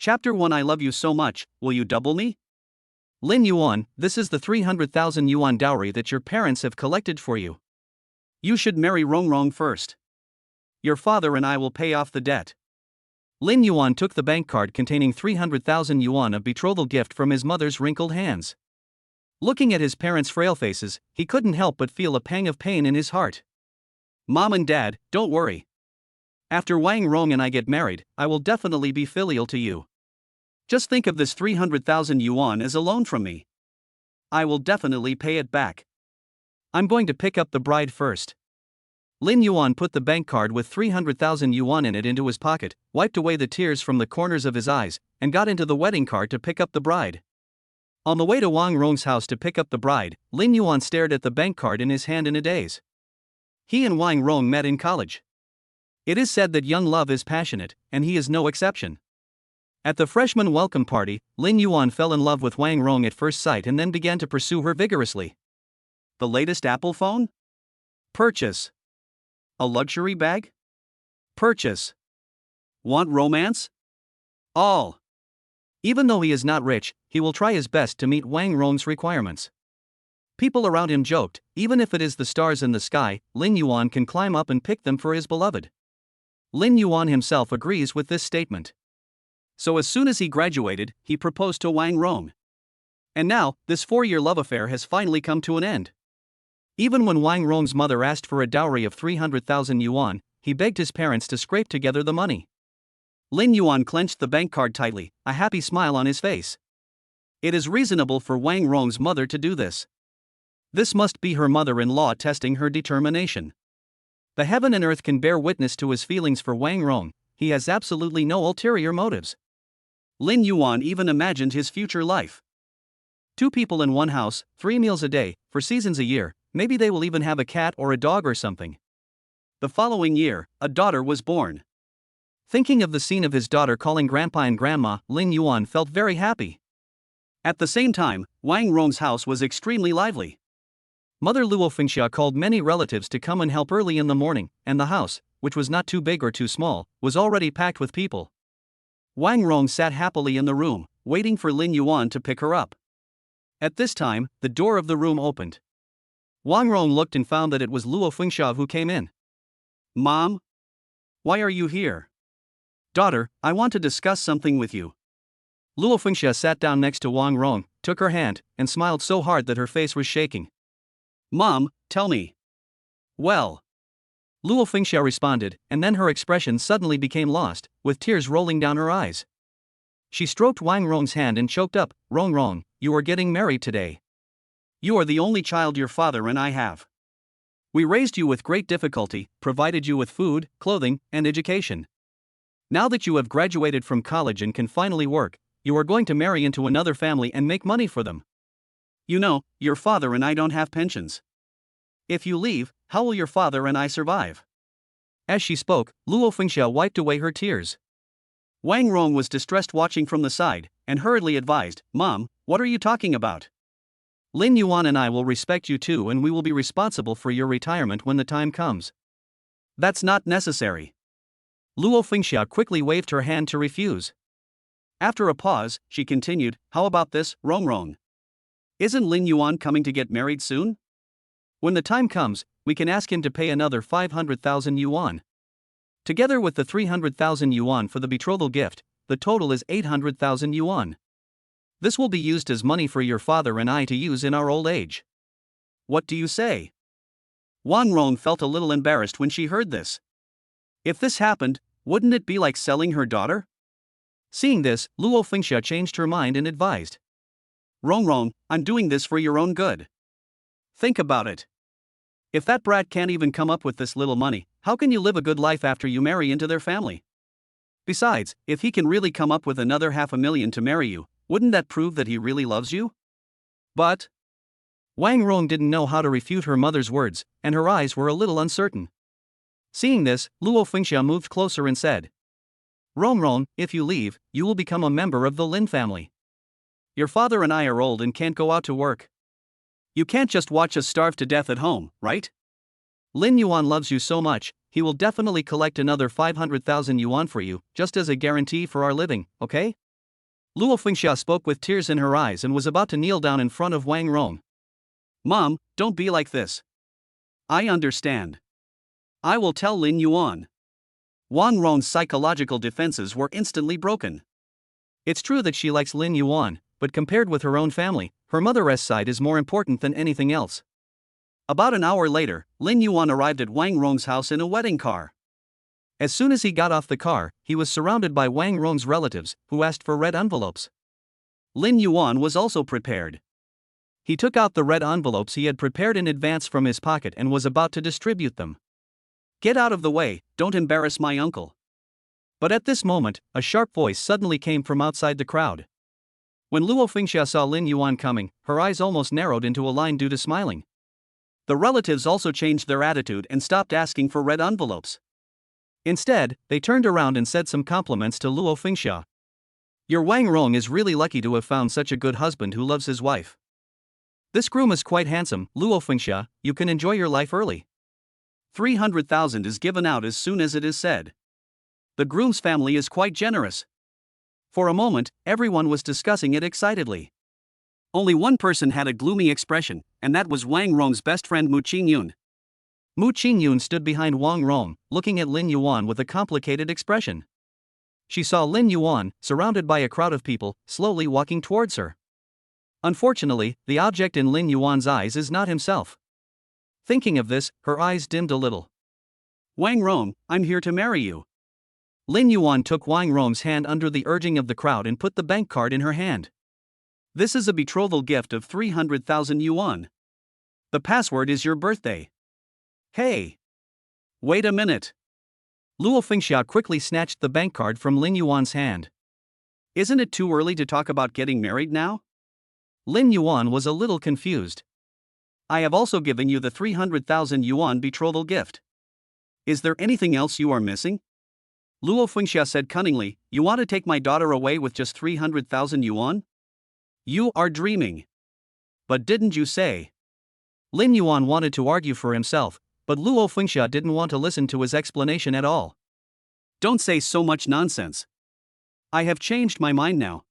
Chapter 1 I love you so much, will you double me? Lin Yuan, this is the 300,000 yuan dowry that your parents have collected for you. You should marry Rongrong first. Your father and I will pay off the debt. Lin Yuan took the bank card containing 300,000 yuan of betrothal gift from his mother's wrinkled hands. Looking at his parents' frail faces, he couldn't help but feel a pang of pain in his heart. Mom and Dad, don't worry. After Wang Rong and I get married, I will definitely be filial to you. Just think of this 300,000 yuan as a loan from me. I will definitely pay it back. I'm going to pick up the bride first. Lin Yuan put the bank card with 300,000 yuan in it into his pocket, wiped away the tears from the corners of his eyes, and got into the wedding car to pick up the bride. On the way to Wang Rong's house to pick up the bride, Lin Yuan stared at the bank card in his hand in a daze. He and Wang Rong met in college. It is said that young love is passionate, and he is no exception. At the freshman welcome party, Lin Yuan fell in love with Wang Rong at first sight and then began to pursue her vigorously. The latest Apple phone? Purchase. A luxury bag? Purchase. Want romance? All. Even though he is not rich, he will try his best to meet Wang Rong's requirements. People around him joked, even if it is the stars in the sky, Lin Yuan can climb up and pick them for his beloved. Lin Yuan himself agrees with this statement. So as soon as he graduated, he proposed to Wang Rong. And now, this 4-year love affair has finally come to an end. Even when Wang Rong's mother asked for a dowry of 300,000 yuan, he begged his parents to scrape together the money. Lin Yuan clenched the bank card tightly, a happy smile on his face. It is reasonable for Wang Rong's mother to do this. This must be her mother-in-law testing her determination. The heaven and earth can bear witness to his feelings for Wang Rong. He has absolutely no ulterior motives. Lin Yuan even imagined his future life. 2 people in one house, 3 meals a day, for seasons a year, maybe they will even have a cat or a dog or something. The following year, a daughter was born. Thinking of the scene of his daughter calling Grandpa and Grandma, Lin Yuan felt very happy. At the same time, Wang Rong's house was extremely lively. Mother Luo Fengxia called many relatives to come and help early in the morning, and the house, which was not too big or too small, was already packed with people. Wang Rong sat happily in the room, waiting for Lin Yuan to pick her up. At this time, the door of the room opened. Wang Rong looked and found that it was Luo Fengxia who came in. Mom? Why are you here? Daughter, I want to discuss something with you. Luo Fengxia sat down next to Wang Rong, took her hand, and smiled so hard that her face was shaking. Mom, tell me. Well. Luo Fengxia responded, and then her expression suddenly became lost, with tears rolling down her eyes. She stroked Wang Rong's hand and choked up, Rong, you are getting married today. You are the only child your father and I have. We raised you with great difficulty, provided you with food, clothing, and education. Now that you have graduated from college and can finally work, you are going to marry into another family and make money for them. You know, your father and I don't have pensions. If you leave, how will your father and I survive? As she spoke, Luo Fengxia wiped away her tears. Wang Rong was distressed watching from the side, and hurriedly advised, Mom, what are you talking about? Lin Yuan and I will respect you too, and we will be responsible for your retirement when the time comes. That's not necessary. Luo Fengxia quickly waved her hand to refuse. After a pause, she continued, how about this, Rong? Isn't Lin Yuan coming to get married soon? When the time comes, we can ask him to pay another 500,000 yuan. Together with the 300,000 yuan for the betrothal gift, the total is 800,000 yuan. This will be used as money for your father and I to use in our old age. What do you say? Wang Rong felt a little embarrassed when she heard this. If this happened, wouldn't it be like selling her daughter? Seeing this, Luo Fengxia changed her mind and advised. Rong, I'm doing this for your own good. Think about it. If that brat can't even come up with this little money, how can you live a good life after you marry into their family? Besides, if he can really come up with another 500,000 to marry you, wouldn't that prove that he really loves you? But Wang Rong didn't know how to refute her mother's words, and her eyes were a little uncertain. Seeing this, Luo Fengxia moved closer and said, Rong, if you leave, you will become a member of the Lin family. Your father and I are old and can't go out to work. You can't just watch us starve to death at home, right? Lin Yuan loves you so much, he will definitely collect another 500,000 yuan for you, just as a guarantee for our living, okay? Luo Fengxia spoke with tears in her eyes and was about to kneel down in front of Wang Rong. Mom, don't be like this. I understand. I will tell Lin Yuan. Wang Rong's psychological defenses were instantly broken. It's true that she likes Lin Yuan, but compared with her own family, her mother's side is more important than anything else. About an hour later, Lin Yuan arrived at Wang Rong's house in a wedding car. As soon as he got off the car, he was surrounded by Wang Rong's relatives, who asked for red envelopes. Lin Yuan was also prepared. He took out the red envelopes he had prepared in advance from his pocket and was about to distribute them. Get out of the way, don't embarrass my uncle. But at this moment, a sharp voice suddenly came from outside the crowd. When Luo Fengxia saw Lin Yuan coming, her eyes almost narrowed into a line due to smiling. The relatives also changed their attitude and stopped asking for red envelopes. Instead, they turned around and said some compliments to Luo Fengxia. Your Wang Rong is really lucky to have found such a good husband who loves his wife. This groom is quite handsome, Luo Fengxia, you can enjoy your life early. 300,000 is given out as soon as it is said. The groom's family is quite generous. For a moment, everyone was discussing it excitedly. Only one person had a gloomy expression, and that was Wang Rong's best friend Mu Qingyun. Mu Qingyun stood behind Wang Rong, looking at Lin Yuan with a complicated expression. She saw Lin Yuan, surrounded by a crowd of people, slowly walking towards her. Unfortunately, the object in Lin Yuan's eyes is not himself. Thinking of this, her eyes dimmed a little. Wang Rong, I'm here to marry you. Lin Yuan took Wang Rong's hand under the urging of the crowd and put the bank card in her hand. This is a betrothal gift of 300,000 yuan. The password is your birthday. Hey! Wait a minute. Luo Fengxia quickly snatched the bank card from Lin Yuan's hand. Isn't it too early to talk about getting married now? Lin Yuan was a little confused. I have also given you the 300,000 yuan betrothal gift. Is there anything else you are missing? Luo Fengxia said cunningly, you want to take my daughter away with just 300,000 yuan? You are dreaming. But didn't you say? Lin Yuan wanted to argue for himself, but Luo Fengxia didn't want to listen to his explanation at all. Don't say so much nonsense. I have changed my mind now.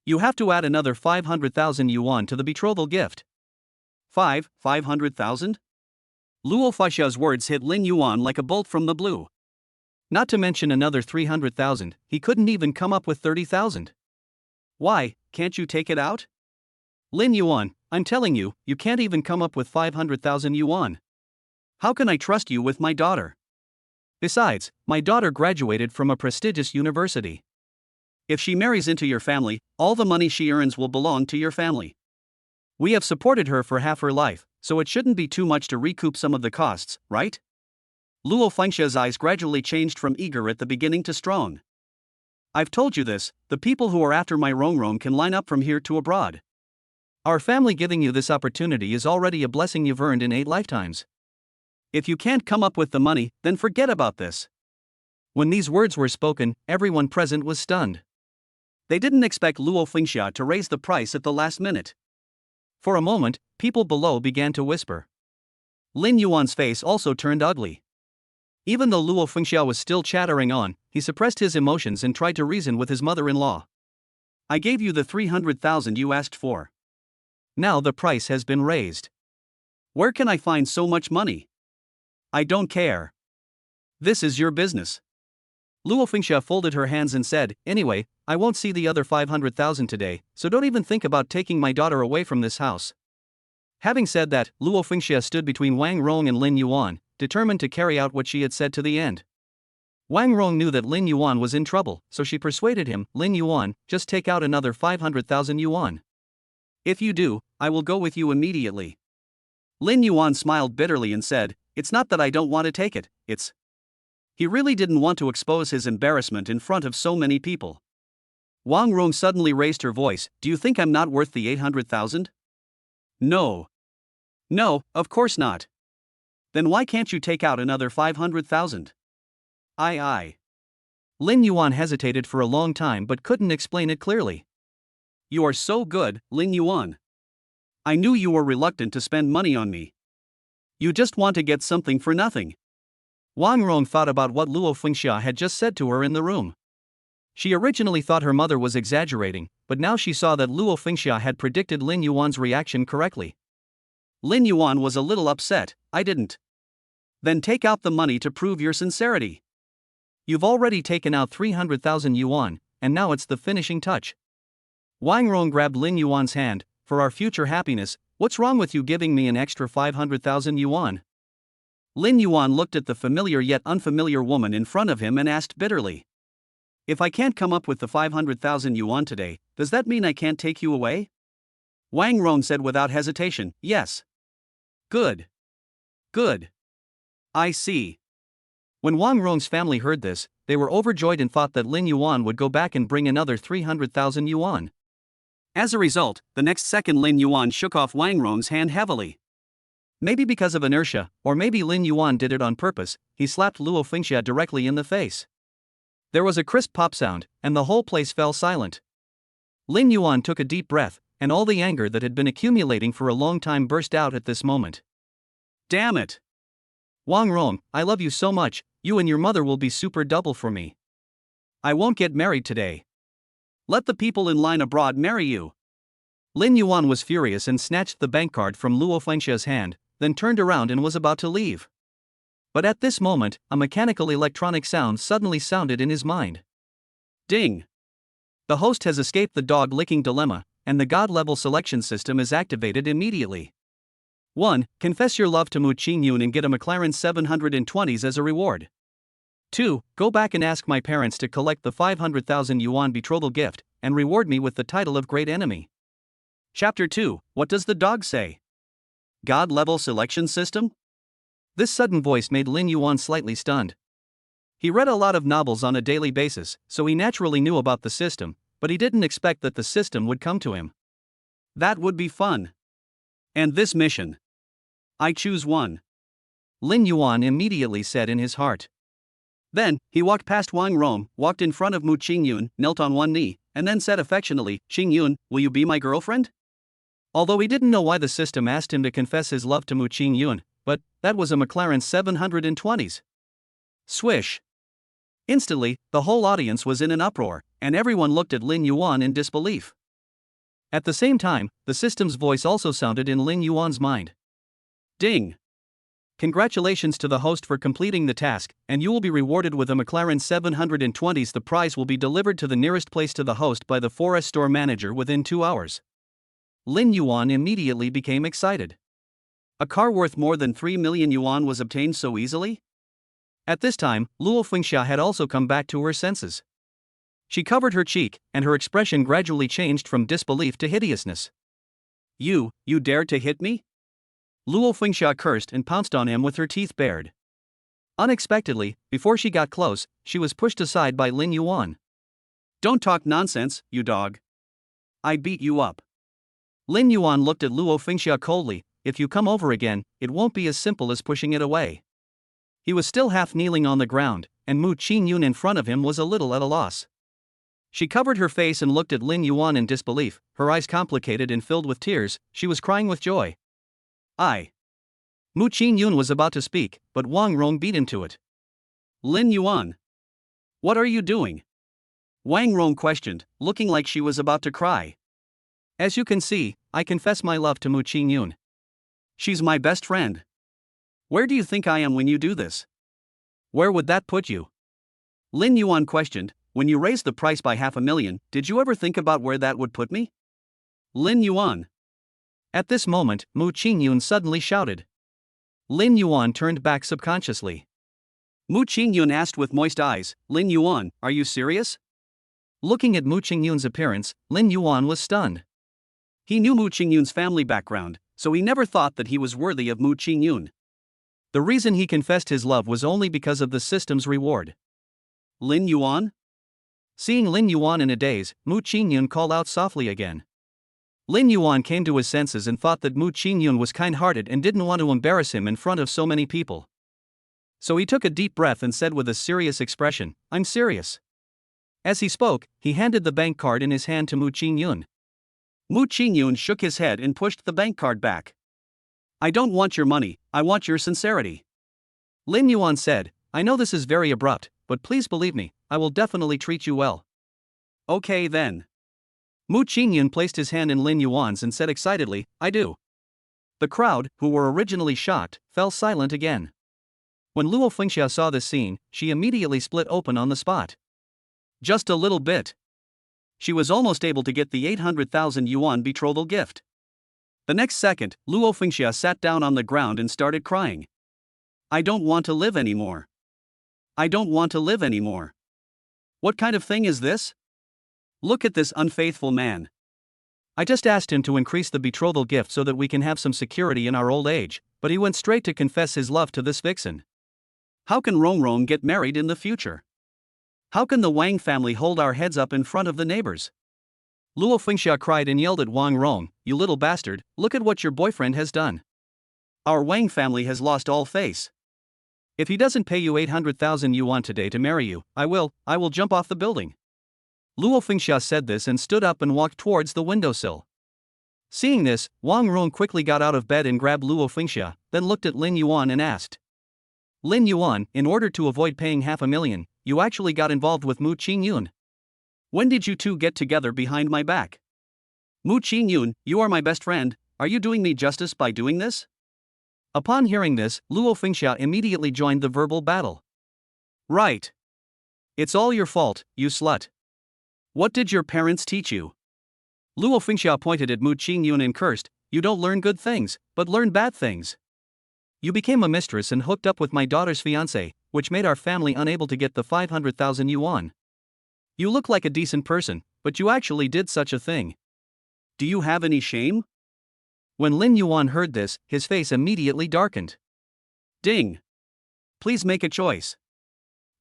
You have to add another 500,000 yuan to the betrothal gift. 500,000? Luo Fengxia's words hit Lin Yuan like a bolt from the blue. Not to mention another 300,000, he couldn't even come up with 30,000. Why, can't you take it out? Lin Yuan, I'm telling you, you can't even come up with 500,000 yuan. How can I trust you with my daughter? Besides, my daughter graduated from a prestigious university. If she marries into your family, all the money she earns will belong to your family. We have supported her for half her life, so it shouldn't be too much to recoup some of the costs, right? Luo Fengxia's eyes gradually changed from eager at the beginning to strong. I've told you this, the people who are after my Rongrong can line up from here to abroad. Our family giving you this opportunity is already a blessing you've earned in 8 lifetimes. If you can't come up with the money, then forget about this. When these words were spoken, everyone present was stunned. They didn't expect Luo Fengxia to raise the price at the last minute. For a moment, people below began to whisper. Lin Yuan's face also turned ugly. Even though Luo Fengxia was still chattering on, he suppressed his emotions and tried to reason with his mother-in-law. I gave you the 300,000 you asked for. Now the price has been raised. Where can I find so much money? I don't care. This is your business. Luo Fengxia folded her hands and said, anyway, I won't see the other 500,000 today, so don't even think about taking my daughter away from this house. Having said that, Luo Fengxia stood between Wang Rong and Lin Yuan, determined to carry out what she had said to the end. Wang Rong knew that Lin Yuan was in trouble, so she persuaded him, Lin Yuan, just take out another 500,000 yuan. If you do, I will go with you immediately. Lin Yuan smiled bitterly and said, it's not that I don't want to take it, it's... He really didn't want to expose his embarrassment in front of so many people. Wang Rong suddenly raised her voice, do you think I'm not worth the 800,000? No. No, of course not. Then why can't you take out another 500,000? I. Lin Yuan hesitated for a long time but couldn't explain it clearly. You are so good, Lin Yuan. I knew you were reluctant to spend money on me. You just want to get something for nothing. Wang Rong thought about what Luo Fengxia had just said to her in the room. She originally thought her mother was exaggerating, but now she saw that Luo Fengxia had predicted Lin Yuan's reaction correctly. Lin Yuan was a little upset. I didn't. Then take out the money to prove your sincerity. You've already taken out 300,000 yuan, and now it's the finishing touch. Wang Rong grabbed Lin Yuan's hand. For our future happiness, what's wrong with you giving me an extra 500,000 yuan? Lin Yuan looked at the familiar yet unfamiliar woman in front of him and asked bitterly. If I can't come up with the 500,000 yuan today, does that mean I can't take you away? Wang Rong said without hesitation, yes. Good. Good. I see. When Wang Rong's family heard this, they were overjoyed and thought that Lin Yuan would go back and bring another 300,000 yuan. As a result, the next second Lin Yuan shook off Wang Rong's hand heavily. Maybe because of inertia, or maybe Lin Yuan did it on purpose, he slapped Luo Fengxia directly in the face. There was a crisp pop sound, and the whole place fell silent. Lin Yuan took a deep breath, and all the anger that had been accumulating for a long time burst out at this moment. Damn it! Wang Rong, I love you so much, you and your mother will be super double for me. I won't get married today. Let the people in line abroad marry you. Lin Yuan was furious and snatched the bank card from Luo Fengxia's hand, then turned around and was about to leave. But at this moment, a mechanical electronic sound suddenly sounded in his mind. Ding! The host has escaped the dog-licking dilemma, and the God-level selection system is activated immediately. 1. Confess your love to Mu Qingyun and get a McLaren 720s as a reward. 2. Go back and ask my parents to collect the 500,000 yuan betrothal gift, and reward me with the title of Great Enemy. Chapter 2. What does the dog say? God-level selection system? This sudden voice made Lin Yuan slightly stunned. He read a lot of novels on a daily basis, so he naturally knew about the system, but he didn't expect that the system would come to him. That would be fun. And this mission? I choose 1. Lin Yuan immediately said in his heart. Then, he walked past Wang Rong, walked in front of Mu Qingyun, knelt on one knee, and then said affectionately, Qingyun, will you be my girlfriend? Although he didn't know why the system asked him to confess his love to Mu Qingyun, but that was a McLaren 720s. Swish. Instantly, the whole audience was in an uproar, and everyone looked at Lin Yuan in disbelief. At the same time, the system's voice also sounded in Lin Yuan's mind. Ding! Congratulations to the host for completing the task, and you will be rewarded with a McLaren 720s. The prize will be delivered to the nearest place to the host by the 4S store manager within 2 hours. Lin Yuan immediately became excited. A car worth more than 3 million yuan was obtained so easily? At this time, Luo Fengxia had also come back to her senses. She covered her cheek, and her expression gradually changed from disbelief to hideousness. You dared to hit me? Luo Fengxia cursed and pounced on him with her teeth bared. Unexpectedly, before she got close, she was pushed aside by Lin Yuan. Don't talk nonsense, you dog. I beat you up. Lin Yuan looked at Luo Fengxia coldly. If you come over again, it won't be as simple as pushing it away. He was still half kneeling on the ground, and Mu Qingyun in front of him was a little at a loss. She covered her face and looked at Lin Yuan in disbelief, her eyes complicated and filled with tears. She was crying with joy. Mu Qingyun was about to speak, but Wang Rong beat him to it. Lin Yuan. What are you doing? Wang Rong questioned, looking like she was about to cry. As you can see, I confess my love to Mu Qingyun. She's my best friend. Where do you think I am when you do this? Where would that put you? Lin Yuan questioned, when you raised the price by 500,000, did you ever think about where that would put me? Lin Yuan. At this moment, Mu Qingyun suddenly shouted. Lin Yuan turned back subconsciously. Mu Qingyun asked with moist eyes, Lin Yuan, are you serious? Looking at Mu Qingyun's appearance, Lin Yuan was stunned. He knew Mu Qingyun's family background, so he never thought that he was worthy of Mu Qingyun. The reason he confessed his love was only because of the system's reward. Lin Yuan? Seeing Lin Yuan in a daze, Mu Qingyun called out softly again. Lin Yuan came to his senses and thought that Mu Qingyun was kind-hearted and didn't want to embarrass him in front of so many people. So he took a deep breath and said with a serious expression, I'm serious. As he spoke, he handed the bank card in his hand to Mu Qingyun. Mu Qingyun shook his head and pushed the bank card back. I don't want your money, I want your sincerity. Lin Yuan said, I know this is very abrupt, but please believe me, I will definitely treat you well. Okay then. Mu Qingyun placed his hand in Lin Yuan's and said excitedly, I do. The crowd, who were originally shocked, fell silent again. When Luo Fengxia saw this scene, she immediately split open on the spot. Just a little bit. She was almost able to get the 800,000 yuan betrothal gift. The next second, Luo Fengxia sat down on the ground and started crying. I don't want to live anymore. I don't want to live anymore. What kind of thing is this? Look at this unfaithful man. I just asked him to increase the betrothal gift so that we can have some security in our old age, but he went straight to confess his love to this vixen. How can Rongrong get married in the future? How can the Wang family hold our heads up in front of the neighbors? Luo Fengxia cried and yelled at Wang Rong, you little bastard, look at what your boyfriend has done. Our Wang family has lost all face. If he doesn't pay you 800,000 yuan today to marry you, I will jump off the building. Luo Fengxia said this and stood up and walked towards the windowsill. Seeing this, Wang Rong quickly got out of bed and grabbed Luo Fengxia, then looked at Lin Yuan and asked, Lin Yuan, in order to avoid paying 500,000, you actually got involved with Mu Qingyun. When did you two get together behind my back? Mu Qingyun, you are my best friend, are you doing me justice by doing this? Upon hearing this, Luo Fengxia immediately joined the verbal battle. Right. It's all your fault, you slut. What did your parents teach you? Luo Fengxia pointed at Mu Qingyun and cursed, you don't learn good things, but learn bad things. You became a mistress and hooked up with my daughter's fiancé, which made our family unable to get the 500,000 yuan. You look like a decent person, but you actually did such a thing. Do you have any shame? When Lin Yuan heard this, his face immediately darkened. Ding. Please make a choice.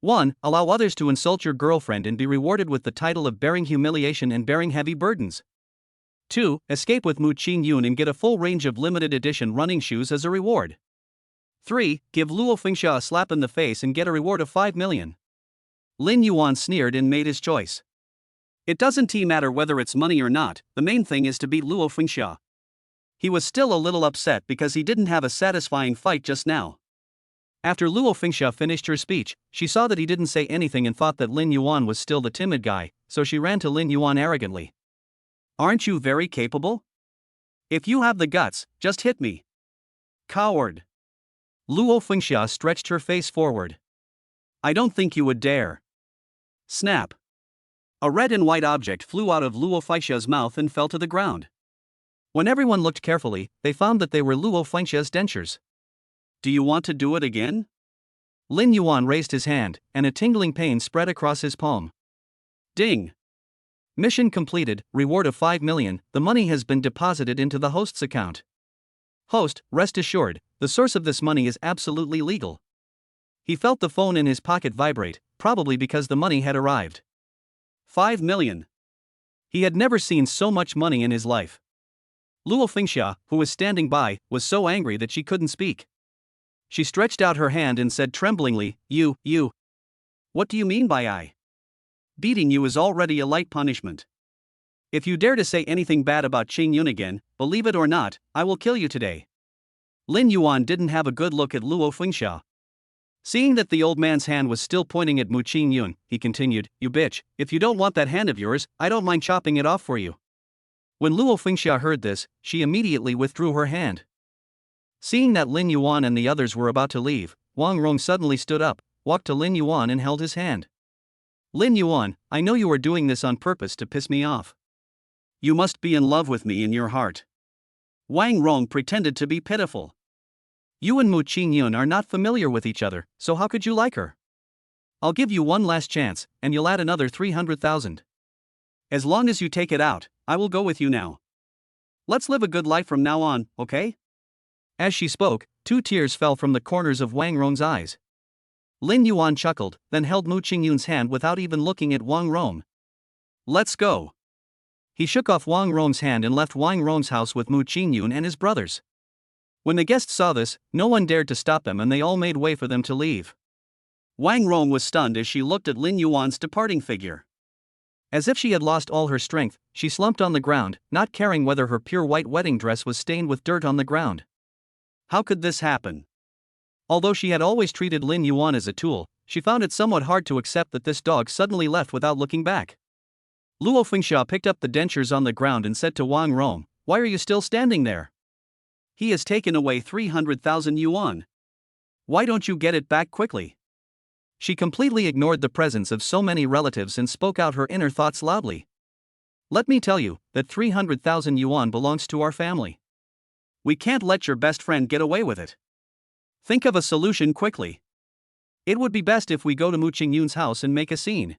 1. Allow others to insult your girlfriend and be rewarded with the title of bearing humiliation and bearing heavy burdens. 2. Escape with Mu Qingyun and get a full range of limited edition running shoes as a reward. 3. Give Luo Fengxia a slap in the face and get a reward of 5 million. Lin Yuan sneered and made his choice. It doesn't matter whether it's money or not, the main thing is to beat Luo Fengxia. He was still a little upset because he didn't have a satisfying fight just now. After Luo Fengxia finished her speech, she saw that he didn't say anything and thought that Lin Yuan was still the timid guy, so she ran to Lin Yuan arrogantly. Aren't you very capable? If you have the guts, just hit me. Coward. Luo Fengxia stretched her face forward. I don't think you would dare. Snap. A red and white object flew out of Luo Fengxia's mouth and fell to the ground. When everyone looked carefully, they found that they were Luo Fengxia's dentures. Do you want to do it again? Lin Yuan raised his hand, and a tingling pain spread across his palm. Ding. Mission completed, reward of 5 million, the money has been deposited into the host's account. Host, rest assured, the source of this money is absolutely legal. He felt the phone in his pocket vibrate, probably because the money had arrived. 5 million. He had never seen so much money in his life. Luo Fengxia, who was standing by, was so angry that she couldn't speak. She stretched out her hand and said tremblingly, You. What do you mean by I? Beating you is already a light punishment. If you dare to say anything bad about Qingyun again, believe it or not, I will kill you today. Lin Yuan didn't have a good look at Luo Fengxia. Seeing that the old man's hand was still pointing at Mu Qingyun, he continued, You bitch, if you don't want that hand of yours, I don't mind chopping it off for you. When Luo Fengxia heard this, she immediately withdrew her hand. Seeing that Lin Yuan and the others were about to leave, Wang Rong suddenly stood up, walked to Lin Yuan and held his hand. Lin Yuan, I know you are doing this on purpose to piss me off. You must be in love with me in your heart. Wang Rong pretended to be pitiful. You and Mu Qingyun are not familiar with each other, so how could you like her? I'll give you one last chance, and you'll add another 300,000. As long as you take it out, I will go with you now. Let's live a good life from now on, okay? As she spoke, 2 tears fell from the corners of Wang Rong's eyes. Lin Yuan chuckled, then held Mu Qingyun's hand without even looking at Wang Rong. Let's go. He shook off Wang Rong's hand and left Wang Rong's house with Mu Qingyun and his brothers. When the guests saw this, no one dared to stop them and they all made way for them to leave. Wang Rong was stunned as she looked at Lin Yuan's departing figure. As if she had lost all her strength, she slumped on the ground, not caring whether her pure white wedding dress was stained with dirt on the ground. How could this happen? Although she had always treated Lin Yuan as a tool, she found it somewhat hard to accept that this dog suddenly left without looking back. Luo Fengxia picked up the dentures on the ground and said to Wang Rong, "Why are you still standing there? He has taken away 300,000 yuan. Why don't you get it back quickly?" She completely ignored the presence of so many relatives and spoke out her inner thoughts loudly. "Let me tell you that 300,000 yuan belongs to our family. We can't let your best friend get away with it. Think of a solution quickly. It would be best if we go to Mu Qingyun's house and make a scene.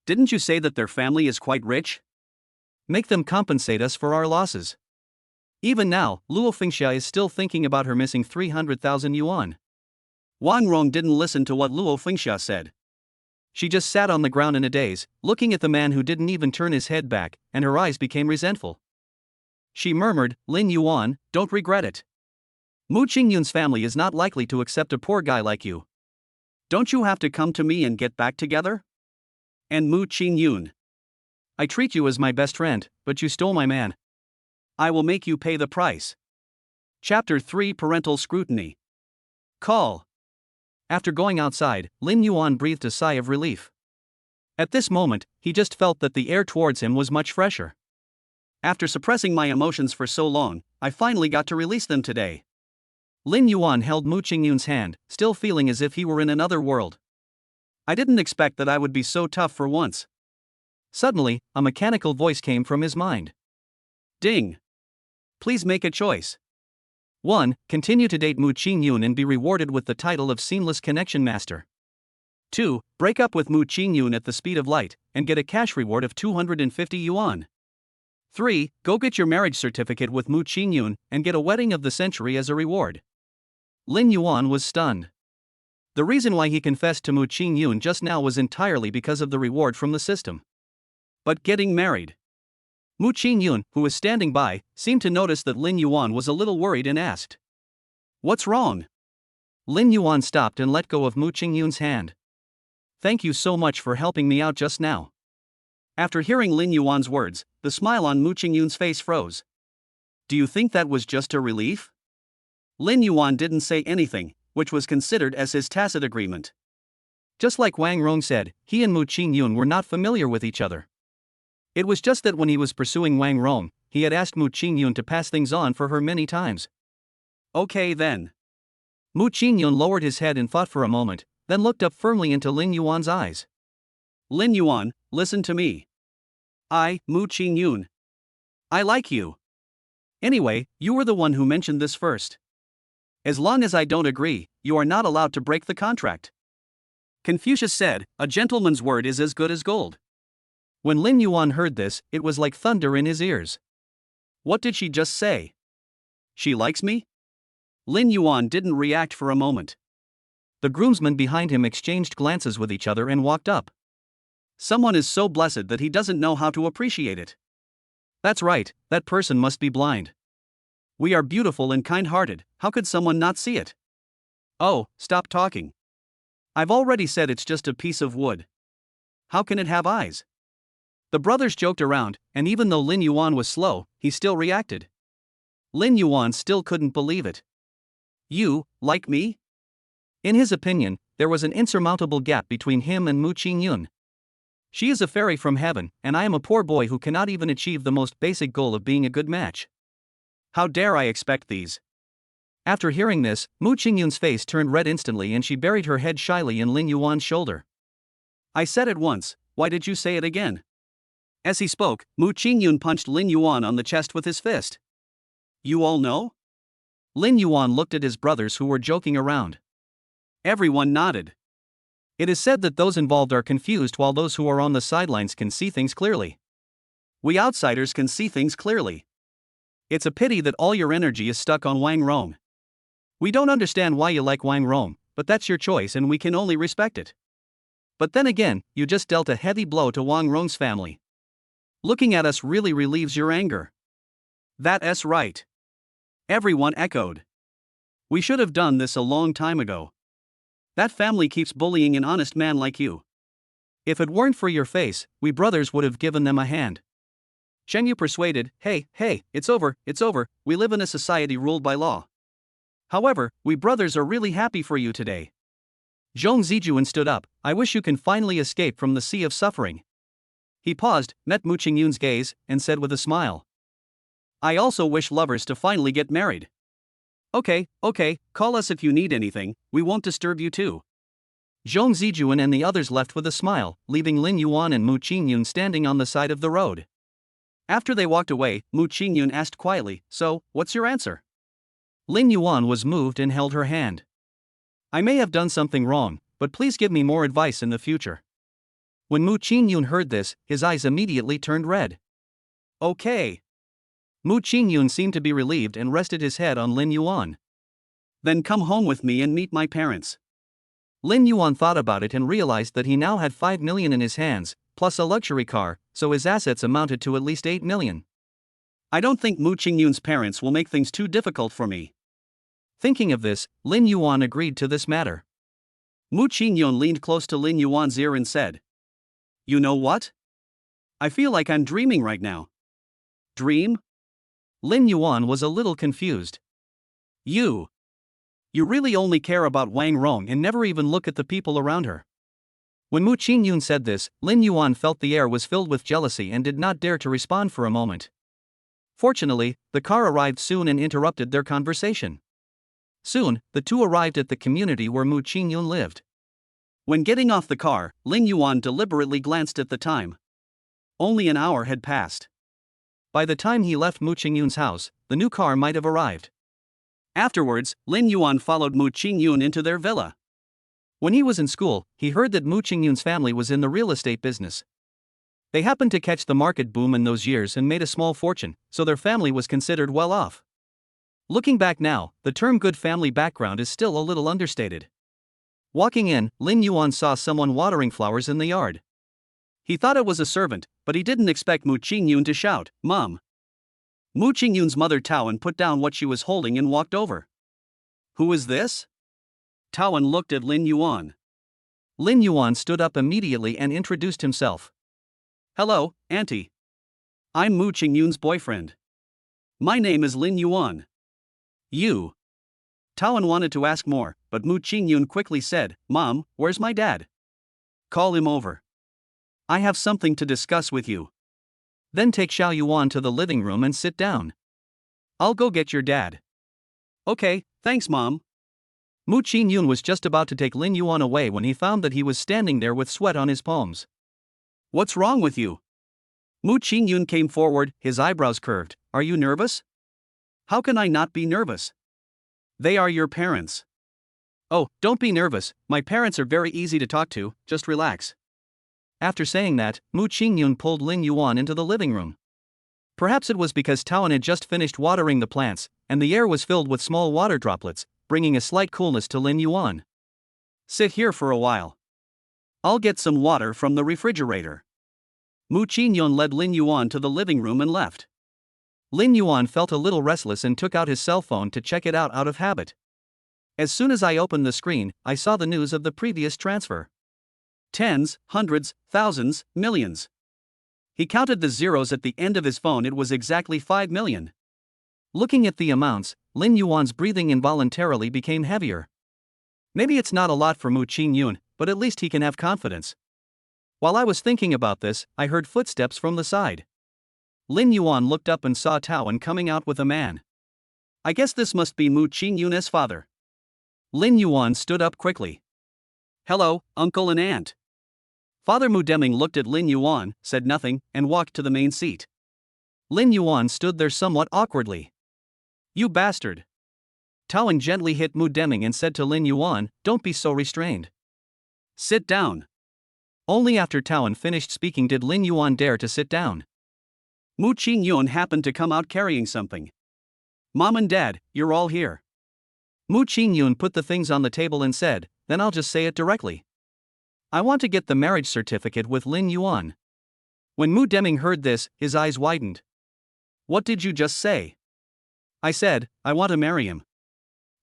Didn't you say that their family is quite rich? Make them compensate us for our losses." Even now, Luo Fengxia is still thinking about her missing 300,000 yuan. Wang Rong didn't listen to what Luo Fengxia said. She just sat on the ground in a daze, looking at the man who didn't even turn his head back, and her eyes became resentful. She murmured, "Lin Yuan, don't regret it. Mu Qingyun's family is not likely to accept a poor guy like you. Don't you have to come to me and get back together? And Mu Qingyun, I treat you as my best friend, but you stole my man. I will make you pay the price." Chapter 3: Parental Scrutiny. Call. After going outside, Lin Yuan breathed a sigh of relief. At this moment, he just felt that the air towards him was much fresher. After suppressing my emotions for so long, I finally got to release them today. Lin Yuan held Mu Qingyun's hand, still feeling as if he were in another world. I didn't expect that I would be so tough for once. Suddenly, a mechanical voice came from his mind. Ding. Please make a choice. 1. Continue to date Mu Qingyun and be rewarded with the title of Seamless Connection Master. 2. Break up with Mu Qingyun at the speed of light, and get a cash reward of 250 yuan. 3. Go get your marriage certificate with Mu Qingyun, and get a wedding of the century as a reward. Lin Yuan was stunned. The reason why he confessed to Mu Qingyun just now was entirely because of the reward from the system. But getting married. Mu Qingyun, who was standing by, seemed to notice that Lin Yuan was a little worried and asked, "What's wrong?" Lin Yuan stopped and let go of Mu Qingyun's hand. "Thank you so much for helping me out just now." After hearing Lin Yuan's words, the smile on Mu Qingyun's face froze. "Do you think that was just a relief?" Lin Yuan didn't say anything, which was considered as his tacit agreement. Just like Wang Rong said, he and Mu Qingyun were not familiar with each other. It was just that when he was pursuing Wang Rong, he had asked Mu Qingyun to pass things on for her many times. "Okay then." Mu Qingyun lowered his head and thought for a moment, then looked up firmly into Lin Yuan's eyes. "Lin Yuan, listen to me. Mu Qingyun, I like you. Anyway, you were the one who mentioned this first. As long as I don't agree, you are not allowed to break the contract." Confucius said, "A gentleman's word is as good as gold." When Lin Yuan heard this, it was like thunder in his ears. What did she just say? She likes me? Lin Yuan didn't react for a moment. The groomsmen behind him exchanged glances with each other and walked up. Someone is so blessed that he doesn't know how to appreciate it. That's right, that person must be blind. We are beautiful and kind-hearted, how could someone not see it? Oh, stop talking. I've already said it's just a piece of wood. How can it have eyes? The brothers joked around, and even though Lin Yuan was slow, he still reacted. Lin Yuan still couldn't believe it. You, like me? In his opinion, there was an insurmountable gap between him and Mu Qingyun. She is a fairy from heaven, and I am a poor boy who cannot even achieve the most basic goal of being a good match. How dare I expect these? After hearing this, Mu Qingyun's face turned red instantly and she buried her head shyly in Lin Yuan's shoulder. I said it once, why did you say it again? As he spoke, Mu Qingyun punched Lin Yuan on the chest with his fist. You all know? Lin Yuan looked at his brothers who were joking around. Everyone nodded. It is said that those involved are confused while those who are on the sidelines can see things clearly. We outsiders can see things clearly. It's a pity that all your energy is stuck on Wang Rong. We don't understand why you like Wang Rong, but that's your choice and we can only respect it. But then again, you just dealt a heavy blow to Wang Rong's family. Looking at us really relieves your anger. That's right. Everyone echoed. We should have done this a long time ago. That family keeps bullying an honest man like you. If it weren't for your face, we brothers would have given them a hand. Shen Yu persuaded, hey, it's over, we live in a society ruled by law. However, we brothers are really happy for you today. Zhong Zijuan stood up, I wish you can finally escape from the sea of suffering. He paused, met Mu Qingyun's gaze, and said with a smile, "I also wish lovers to finally get married." Okay, call us if you need anything, we won't disturb you too." Zhong Zijuan and the others left with a smile, leaving Lin Yuan and Mu Qingyun standing on the side of the road. After they walked away, Mu Qingyun asked quietly, "So, what's your answer?" Lin Yuan was moved and held her hand. "I may have done something wrong, but please give me more advice in the future." When Mu Qingyun heard this, his eyes immediately turned red. "Okay." Mu Qingyun seemed to be relieved and rested his head on Lin Yuan. "Then come home with me and meet my parents." Lin Yuan thought about it and realized that he now had 5 million in his hands, plus a luxury car, so his assets amounted to at least 8 million. "I don't think Mu Qingyun's parents will make things too difficult for me." Thinking of this, Lin Yuan agreed to this matter. Mu Qingyun leaned close to Lin Yuan's ear and said, "You know what? I feel like I'm dreaming right now." "Dream?" Lin Yuan was a little confused. You really only care about Wang Rong and never even look at the people around her." When Mu Qingyun said this, Lin Yuan felt the air was filled with jealousy and did not dare to respond for a moment. Fortunately, the car arrived soon and interrupted their conversation. Soon, the two arrived at the community where Mu Qingyun lived. When getting off the car, Lin Yuan deliberately glanced at the time. Only an hour had passed. By the time he left Mu Qingyun's house, the new car might have arrived. Afterwards, Lin Yuan followed Mu Qingyun into their villa. When he was in school, he heard that Mu Qingyun's family was in the real estate business. They happened to catch the market boom in those years and made a small fortune, so their family was considered well off. Looking back now, the term good family background is still a little understated. Walking in, Lin Yuan saw someone watering flowers in the yard. He thought it was a servant, but he didn't expect Mu Qingyun to shout, "Mom!" Mu Qingyun's mother Taoan put down what she was holding and walked over. "Who is this?" Taoan looked at Lin Yuan. Lin Yuan stood up immediately and introduced himself. "Hello, Auntie. I'm Mu Qingyun's boyfriend. My name is Lin Yuan." "You?" Taoan wanted to ask more, but Mu Qingyun quickly said, "Mom, where's my dad? Call him over. I have something to discuss with you. Then take Xiao Yuan to the living room and sit down. I'll go get your dad." "Okay, thanks Mom." Mu Qingyun was just about to take Lin Yuan away when he found that he was standing there with sweat on his palms. "What's wrong with you?" Mu Qingyun came forward, his eyebrows curved. "Are you nervous?" "How can I not be nervous? They are your parents." "Oh, don't be nervous, my parents are very easy to talk to, just relax." After saying that, Mu Qingyun pulled Lin Yuan into the living room. Perhaps it was because Taoan had just finished watering the plants, and the air was filled with small water droplets, bringing a slight coolness to Lin Yuan. "Sit here for a while. I'll get some water from the refrigerator." Mu Qingyun led Lin Yuan to the living room and left. Lin Yuan felt a little restless and took out his cell phone to check it out of habit. "As soon as I opened the screen, I saw the news of the previous transfer. Tens, hundreds, thousands, millions." He counted the zeros at the end of his phone. It was exactly 5 million. Looking at the amounts, Lin Yuan's breathing involuntarily became heavier. Maybe it's not a lot for Mu Qingyun, but at least he can have confidence. While I was thinking about this, I heard footsteps from the side. Lin Yuan looked up and saw Taoan coming out with a man. "I guess this must be Mu Qingyun's father." Lin Yuan stood up quickly. "Hello, uncle and aunt." Father Mu Deming looked at Lin Yuan, said nothing, and walked to the main seat. Lin Yuan stood there somewhat awkwardly. "You bastard." Taoan gently hit Mu Deming and said to Lin Yuan, "Don't be so restrained. Sit down." Only after Taoan finished speaking did Lin Yuan dare to sit down. Mu Qingyun happened to come out carrying something. "Mom and Dad, you're all here." Mu Qingyun put the things on the table and said, "Then I'll just say it directly. I want to get the marriage certificate with Lin Yuan." When Mu Deming heard this, his eyes widened. "What did you just say?" "I said, I want to marry him."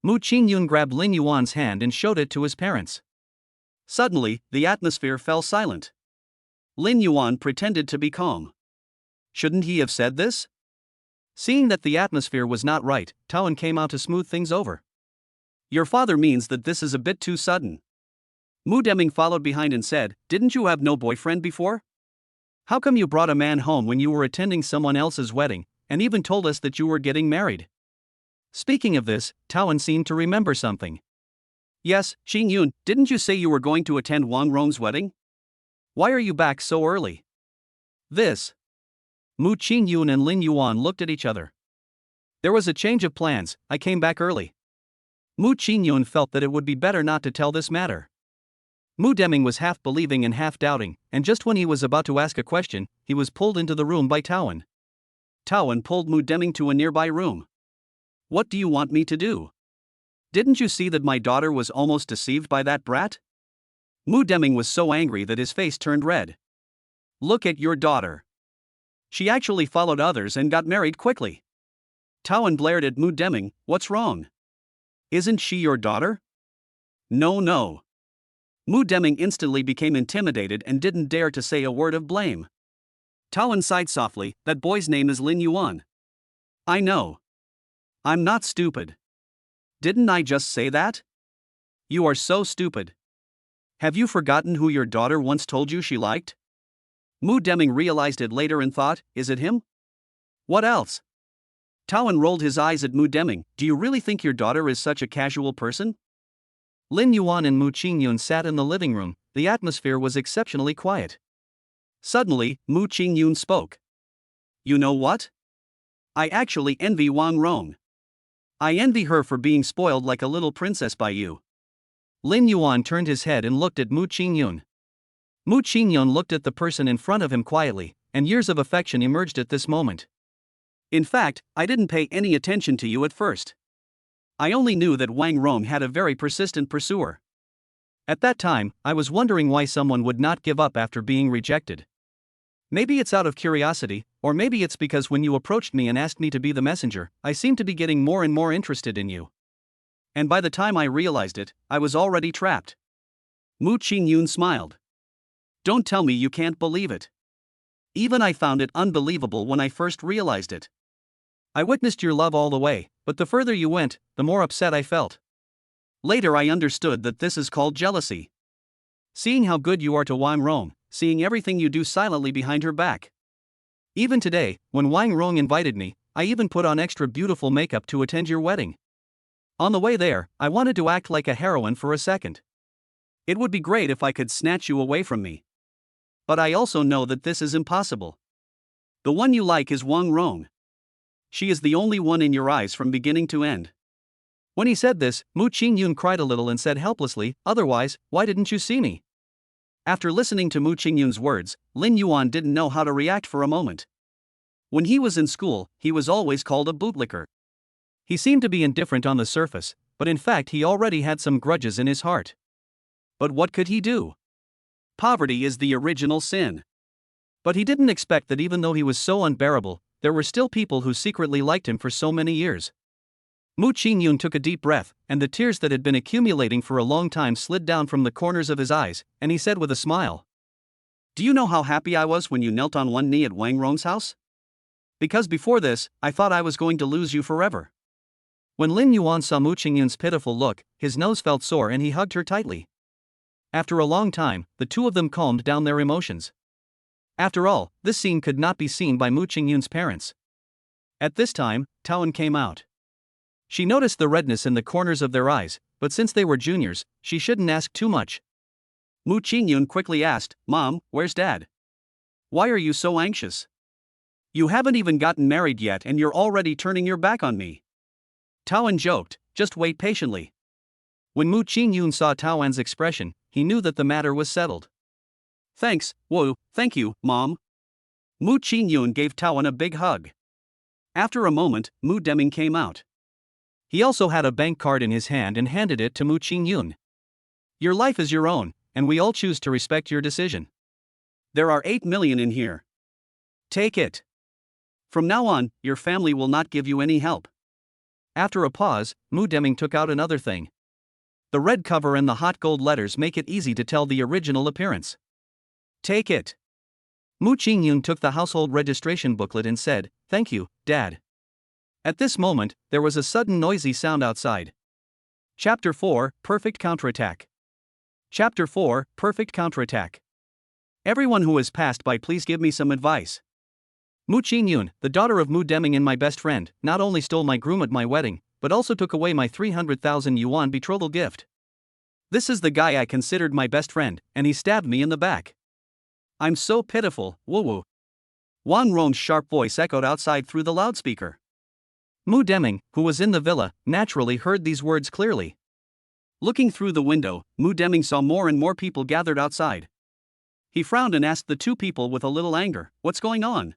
Mu Qingyun grabbed Lin Yuan's hand and showed it to his parents. Suddenly, the atmosphere fell silent. Lin Yuan pretended to be calm. Shouldn't he have said this? Seeing that the atmosphere was not right, Taoan came out to smooth things over. "Your father means that this is a bit too sudden." Mu Deming followed behind and said, "Didn't you have no boyfriend before? How come you brought a man home when you were attending someone else's wedding, and even told us that you were getting married? Speaking of this, Taoan seemed to remember something. Yes, Xing Yun, didn't you say you were going to attend Wang Rong's wedding? Why are you back so early? This. Mu Qingyun and Lin Yuan looked at each other. There was a change of plans, I came back early. Mu Qingyun felt that it would be better not to tell this matter. Mu Deming was half believing and half doubting, and just when he was about to ask a question, he was pulled into the room by Taoan. Taoan pulled Mu Deming to a nearby room. What do you want me to do? Didn't you see that my daughter was almost deceived by that brat? Mu Deming was so angry that his face turned red. Look at your daughter. She actually followed others and got married quickly. Taoan blared at Mu Deming, what's wrong? Isn't she your daughter? No. Mu Deming instantly became intimidated and didn't dare to say a word of blame. Taoan sighed softly, that boy's name is Lin Yuan. I know. I'm not stupid. Didn't I just say that? You are so stupid. Have you forgotten who your daughter once told you she liked? Mu Deming realized it later and thought, is it him? What else? Taoan rolled his eyes at Mu Deming, do you really think your daughter is such a casual person? Lin Yuan and Mu Qingyun sat in the living room, the atmosphere was exceptionally quiet. Suddenly, Mu Qingyun spoke. You know what? I actually envy Wang Rong. I envy her for being spoiled like a little princess by you. Lin Yuan turned his head and looked at Mu Qingyun. Mu Qingyun looked at the person in front of him quietly, and years of affection emerged at this moment. In fact, I didn't pay any attention to you at first. I only knew that Wang Rong had a very persistent pursuer. At that time, I was wondering why someone would not give up after being rejected. Maybe it's out of curiosity, or maybe it's because when you approached me and asked me to be the messenger, I seemed to be getting more and more interested in you. And by the time I realized it, I was already trapped. Mu Qingyun smiled. Don't tell me you can't believe it. Even I found it unbelievable when I first realized it. I witnessed your love all the way, but the further you went, the more upset I felt. Later I understood that this is called jealousy. Seeing how good you are to Wang Rong, seeing everything you do silently behind her back. Even today, when Wang Rong invited me, I even put on extra beautiful makeup to attend your wedding. On the way there, I wanted to act like a heroine for a second. It would be great if I could snatch you away from me. But I also know that this is impossible. The one you like is Wang Rong. She is the only one in your eyes from beginning to end. When he said this, Mu Qingyun cried a little and said helplessly, otherwise, why didn't you see me? After listening to Mu Qingyun's words, Lin Yuan didn't know how to react for a moment. When he was in school, he was always called a bootlicker. He seemed to be indifferent on the surface, but in fact he already had some grudges in his heart. But what could he do? Poverty is the original sin. But he didn't expect that even though he was so unbearable, there were still people who secretly liked him for so many years. Mu Qingyun took a deep breath, and the tears that had been accumulating for a long time slid down from the corners of his eyes, and he said with a smile. Do you know how happy I was when you knelt on one knee at Wang Rong's house? Because before this, I thought I was going to lose you forever. When Lin Yuan saw Mu Qingyun's pitiful look, his nose felt sore and he hugged her tightly. After a long time, the two of them calmed down their emotions. After all, this scene could not be seen by Mu Qingyun's parents. At this time, Taoan came out. She noticed the redness in the corners of their eyes, but since they were juniors, she shouldn't ask too much. Mu Qingyun quickly asked, Mom, where's Dad? Why are you so anxious? You haven't even gotten married yet and you're already turning your back on me. Taoan joked, just wait patiently. When Mu Qingyun saw Taoan's expression, he knew that the matter was settled. Thanks, Wu, thank you, Mom. Mu Qingyun gave Taoan a big hug. After a moment, Mu Deming came out. He also had a bank card in his hand and handed it to Mu Qingyun. Your life is your own, and we all choose to respect your decision. There are 8 million in here. Take it. From now on, your family will not give you any help. After a pause, Mu Deming took out another thing. The red cover and the hot gold letters make it easy to tell the original appearance. Take it. Mu Qingyun took the household registration booklet and said, Thank you, Dad. At this moment, there was a sudden noisy sound outside. Chapter 4, Perfect Counterattack. Chapter 4, Perfect Counterattack. Everyone who has passed by, please give me some advice. Mu Qingyun, the daughter of Mu Deming and my best friend, not only stole my groom at my wedding, but also took away my 300,000 yuan betrothal gift. This is the guy I considered my best friend, and he stabbed me in the back. I'm so pitiful, woo woo. Wang Rong's sharp voice echoed outside through the loudspeaker. Mu Deming, who was in the villa, naturally heard these words clearly. Looking through the window, Mu Deming saw more and more people gathered outside. He frowned and asked the two people with a little anger, "What's going on?"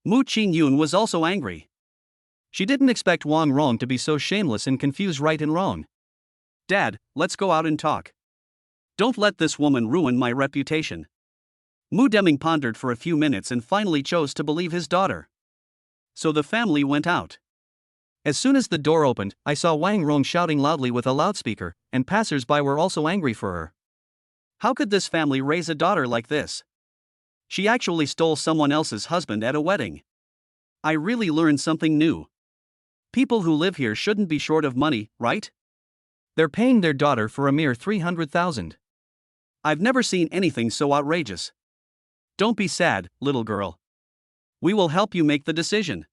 Mu Qingyun was also angry. She didn't expect Wang Rong to be so shameless and confuse right and wrong. "Dad, let's go out and talk. Don't let this woman ruin my reputation." Mu Deming pondered for a few minutes and finally chose to believe his daughter. So the family went out. As soon as the door opened, I saw Wang Rong shouting loudly with a loudspeaker, and passers-by were also angry for her. How could this family raise a daughter like this? She actually stole someone else's husband at a wedding. I really learned something new. People who live here shouldn't be short of money, right? They're paying their daughter for a mere 300,000. I've never seen anything so outrageous. Don't be sad, little girl. We will help you make the decision.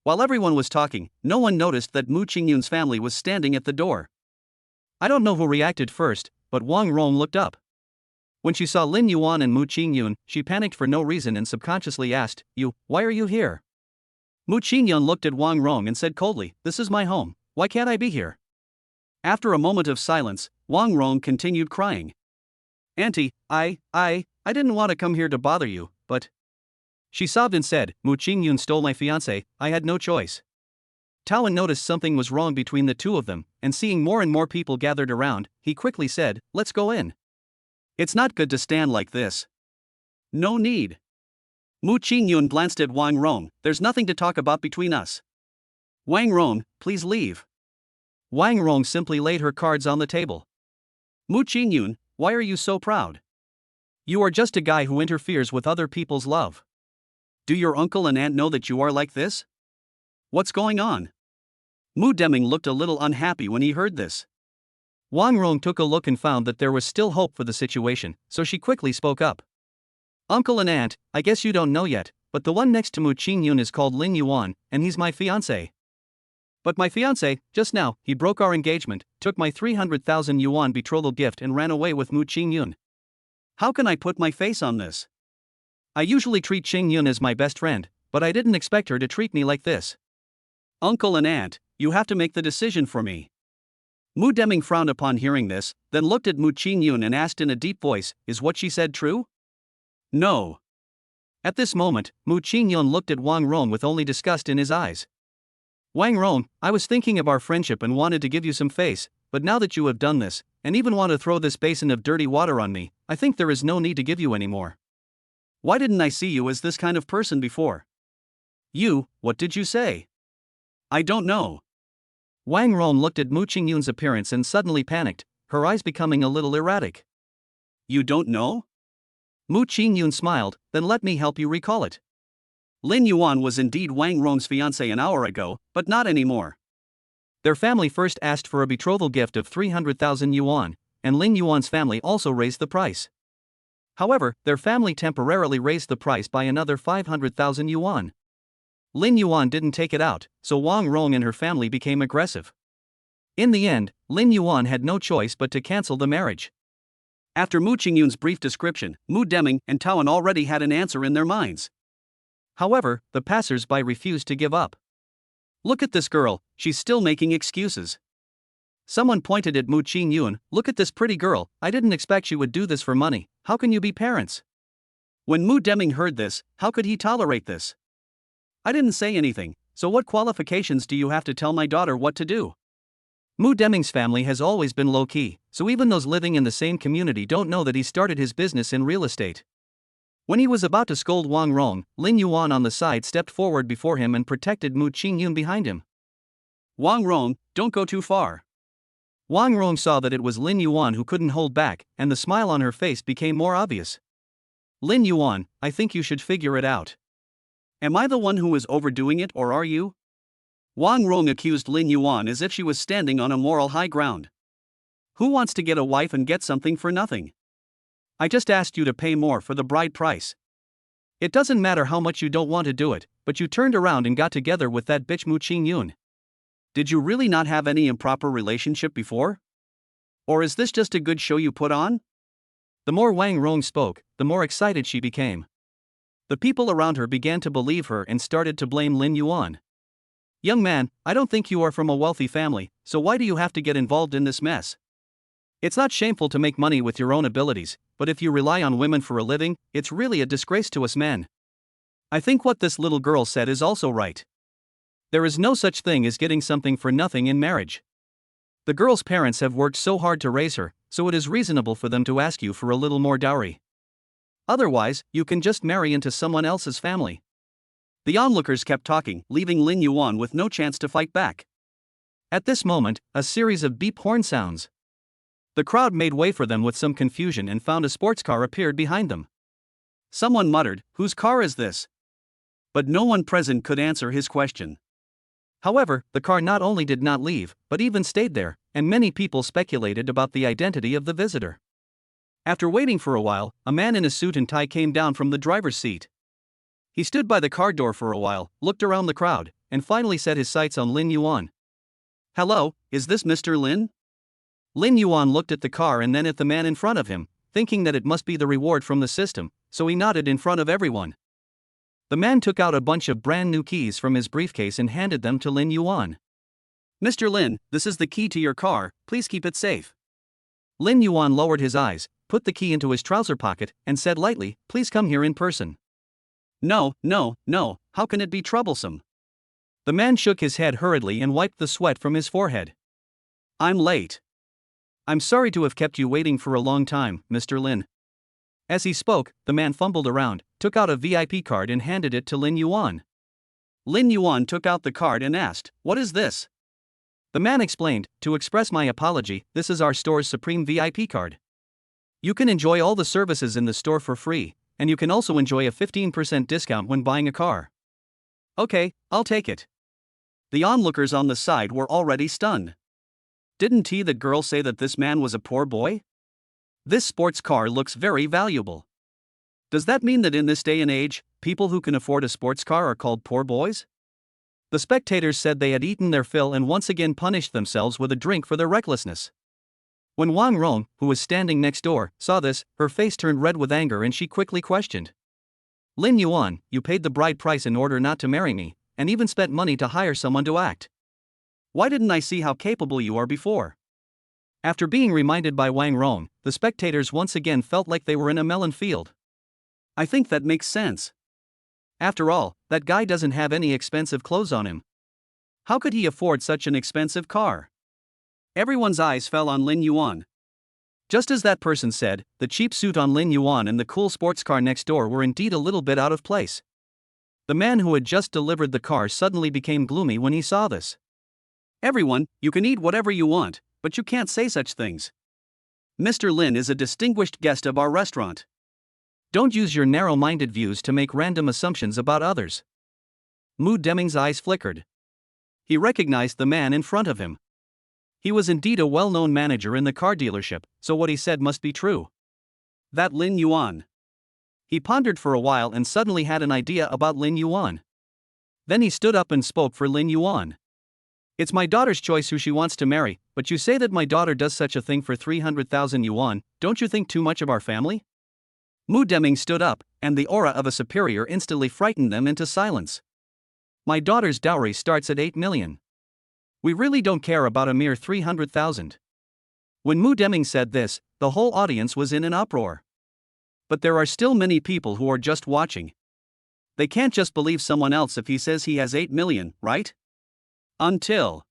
While everyone was talking, no one noticed that Mu Qingyun's family was standing at the door. I don't know who reacted first, but Wang Rong looked up. When she saw Lin Yuan and Mu Qingyun, she panicked for no reason and subconsciously asked, "Why are you here?" Mu Qingyun looked at Wang Rong and said coldly, "This is my home, why can't I be here?" After a moment of silence, Wang Rong continued crying. "Auntie, I didn't want to come here to bother you, but..." She sobbed and said, "Mu Qingyun stole my fiancé, I had no choice." Taoan noticed something was wrong between the two of them, and seeing more and more people gathered around, he quickly said, "Let's go in. It's not good to stand like this." "No need." Mu Qingyun glanced at Wang Rong, "There's nothing to talk about between us. Wang Rong, please leave." Wang Rong simply laid her cards on the table. "Mu Qingyun, why are you so proud? You are just a guy who interferes with other people's love. Do your uncle and aunt know that you are like this? What's going on?" Mu Deming looked a little unhappy when he heard this. Wang Rong took a look and found that there was still hope for the situation, so she quickly spoke up. "Uncle and aunt, I guess you don't know yet, but the one next to Mu Qingyun is called Lin Yuan, and he's my fiancé. But my fiancé, just now, he broke our engagement, took my 300,000 yuan betrothal gift and ran away with Mu Qingyun. How can I put my face on this? I usually treat Qingyun as my best friend, but I didn't expect her to treat me like this. Uncle and aunt, you have to make the decision for me." Mu Deming frowned upon hearing this, then looked at Mu Qingyun and asked in a deep voice, "Is what she said true?" "No." At this moment, Mu Qingyun looked at Wang Rong with only disgust in his eyes. "Wang Rong, I was thinking of our friendship and wanted to give you some face, but now that you have done this, and even want to throw this basin of dirty water on me, I think there is no need to give you any more. Why didn't I see you as this kind of person before?" What did you say?" "I don't know." Wang Rong looked at Mu Qingyun's appearance and suddenly panicked, her eyes becoming a little erratic. "You don't know?" Mu Qingyun smiled, "Then let me help you recall it. Lin Yuan was indeed Wang Rong's fiancé an hour ago, but not anymore. Their family first asked for a betrothal gift of 300,000 yuan, and Lin Yuan's family also raised the price. However, their family temporarily raised the price by another 500,000 yuan. Lin Yuan didn't take it out, so Wang Rong and her family became aggressive. In the end, Lin Yuan had no choice but to cancel the marriage." After Mu Qingyun's brief description, Mu Deming and Taoan already had an answer in their minds. However, the passers-by refused to give up. "Look at this girl, she's still making excuses." Someone pointed at Mu Qingyun, "Look at this pretty girl, I didn't expect she would do this for money, how can you be parents?" When Mu Deming heard this, how could he tolerate this? "I didn't say anything, so what qualifications do you have to tell my daughter what to do?" Mu Deming's family has always been low-key, so even those living in the same community don't know that he started his business in real estate. When he was about to scold Wang Rong, Lin Yuan on the side stepped forward before him and protected Mu Qingyun behind him. "Wang Rong, don't go too far." Wang Rong saw that it was Lin Yuan who couldn't hold back, and the smile on her face became more obvious. "Lin Yuan, I think you should figure it out. Am I the one who is overdoing it or are you?" Wang Rong accused Lin Yuan as if she was standing on a moral high ground. "Who wants to get a wife and get something for nothing? I just asked you to pay more for the bride price. It doesn't matter how much you don't want to do it, but you turned around and got together with that bitch Mu Ching Yun. Did you really not have any improper relationship before? Or is this just a good show you put on? The more Wang Rong spoke, the more excited she became. The people around her began to believe her and started to blame Lin Yuan. Young man, I don't think you are from a wealthy family, so why do you have to get involved in this mess? It's not shameful to make money with your own abilities, but if you rely on women for a living, it's really a disgrace to us men. I think what this little girl said is also right. There is no such thing as getting something for nothing in marriage. The girl's parents have worked so hard to raise her, so it is reasonable for them to ask you for a little more dowry. Otherwise, you can just marry into someone else's family. The onlookers kept talking, leaving Lin Yuan with no chance to fight back. At this moment, a series of beep horn sounds. The crowd made way for them with some confusion and found a sports car appeared behind them. Someone muttered, "Whose car is this?" But no one present could answer his question. However, the car not only did not leave, but even stayed there, and many people speculated about the identity of the visitor. After waiting for a while, a man in a suit and tie came down from the driver's seat. He stood by the car door for a while, looked around the crowd, and finally set his sights on Lin Yuan. "Hello, is this Mr. Lin?" Lin Yuan looked at the car and then at the man in front of him, thinking that it must be the reward from the system, so he nodded in front of everyone. The man took out a bunch of brand new keys from his briefcase and handed them to Lin Yuan. "Mr. Lin, this is the key to your car, please keep it safe." Lin Yuan lowered his eyes, put the key into his trouser pocket, and said lightly, "Please come here in person." No, how can it be troublesome?" The man shook his head hurriedly and wiped the sweat from his forehead. "I'm late. I'm sorry to have kept you waiting for a long time, Mr. Lin." As he spoke, the man fumbled around, took out a VIP card and handed it to Lin Yuan. Lin Yuan took out the card and asked, "What is this?" The man explained, "To express my apology, this is our store's supreme VIP card. You can enjoy all the services in the store for free, and you can also enjoy a 15% discount when buying a car." "Okay, I'll take it." The onlookers on the side were already stunned. Didn't the girl say that this man was a poor boy? This sports car looks very valuable. Does that mean that in this day and age, people who can afford a sports car are called poor boys? The spectators said they had eaten their fill and once again punished themselves with a drink for their recklessness. When Wang Rong, who was standing next door, saw this, her face turned red with anger and she quickly questioned. "Lin Yuan, you paid the bride price in order not to marry me, and even spent money to hire someone to act. Why didn't I see how capable you are before?" After being reminded by Wang Rong, the spectators once again felt like they were in a melon field. "I think that makes sense. After all, that guy doesn't have any expensive clothes on him. How could he afford such an expensive car?" Everyone's eyes fell on Lin Yuan. Just as that person said, the cheap suit on Lin Yuan and the cool sports car next door were indeed a little bit out of place. The man who had just delivered the car suddenly became gloomy when he saw this. "Everyone, you can eat whatever you want, but you can't say such things. Mr. Lin is a distinguished guest of our restaurant. Don't use your narrow-minded views to make random assumptions about others." Mu Deming's eyes flickered. He recognized the man in front of him. He was indeed a well-known manager in the car dealership, so what he said must be true. That Lin Yuan. He pondered for a while and suddenly had an idea about Lin Yuan. Then he stood up and spoke for Lin Yuan. "It's my daughter's choice who she wants to marry, but you say that my daughter does such a thing for 300,000 yuan, don't you think too much of our family?" Mu Deming stood up, and the aura of a superior instantly frightened them into silence. "My daughter's dowry starts at 8 million. We really don't care about a mere 300,000. When Mu Deming said this, the whole audience was in an uproar. But there are still many people who are just watching. They can't just believe someone else if he says he has 8 million, right? Until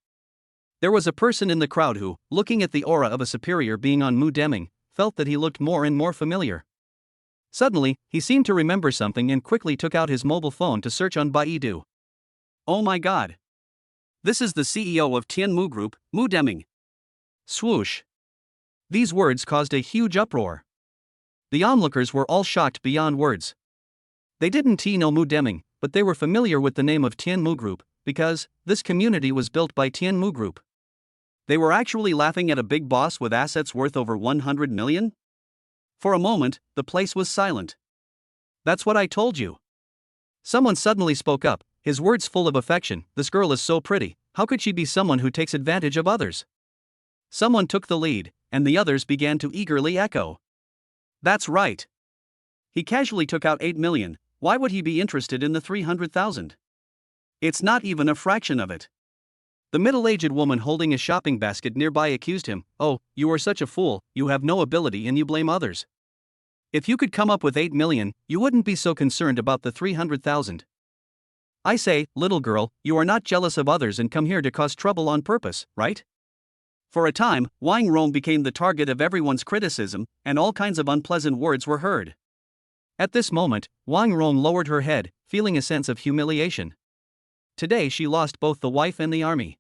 there was a person in the crowd who, looking at the aura of a superior being on Mu Deming, felt that he looked more and more familiar. Suddenly, he seemed to remember something and quickly took out his mobile phone to search on Baidu. "Oh my god! This is the CEO of Tianmu Group, Mu Deming." Swoosh! These words caused a huge uproar. The onlookers were all shocked beyond words. They didn't know Mu Deming, but they were familiar with the name of Tianmu Group, because this community was built by Tianmu Group. They were actually laughing at a big boss with assets worth over 100 million? For a moment, the place was silent. That's what I told you. Someone suddenly spoke up, his words full of affection. This girl is so pretty, how could she be someone who takes advantage of others? Someone took the lead, and the others began to eagerly echo. That's right. He casually took out 8 million, why would he be interested in the 300,000? It's not even a fraction of it. The middle-aged woman holding a shopping basket nearby accused him, oh, you are such a fool, you have no ability and you blame others. If you could come up with 8 million, you wouldn't be so concerned about the 300,000. I say, little girl, you are not jealous of others and come here to cause trouble on purpose, right? For a time, Wang Rong became the target of everyone's criticism, and all kinds of unpleasant words were heard. At this moment, Wang Rong lowered her head, feeling a sense of humiliation. Today she lost both the wife and the army.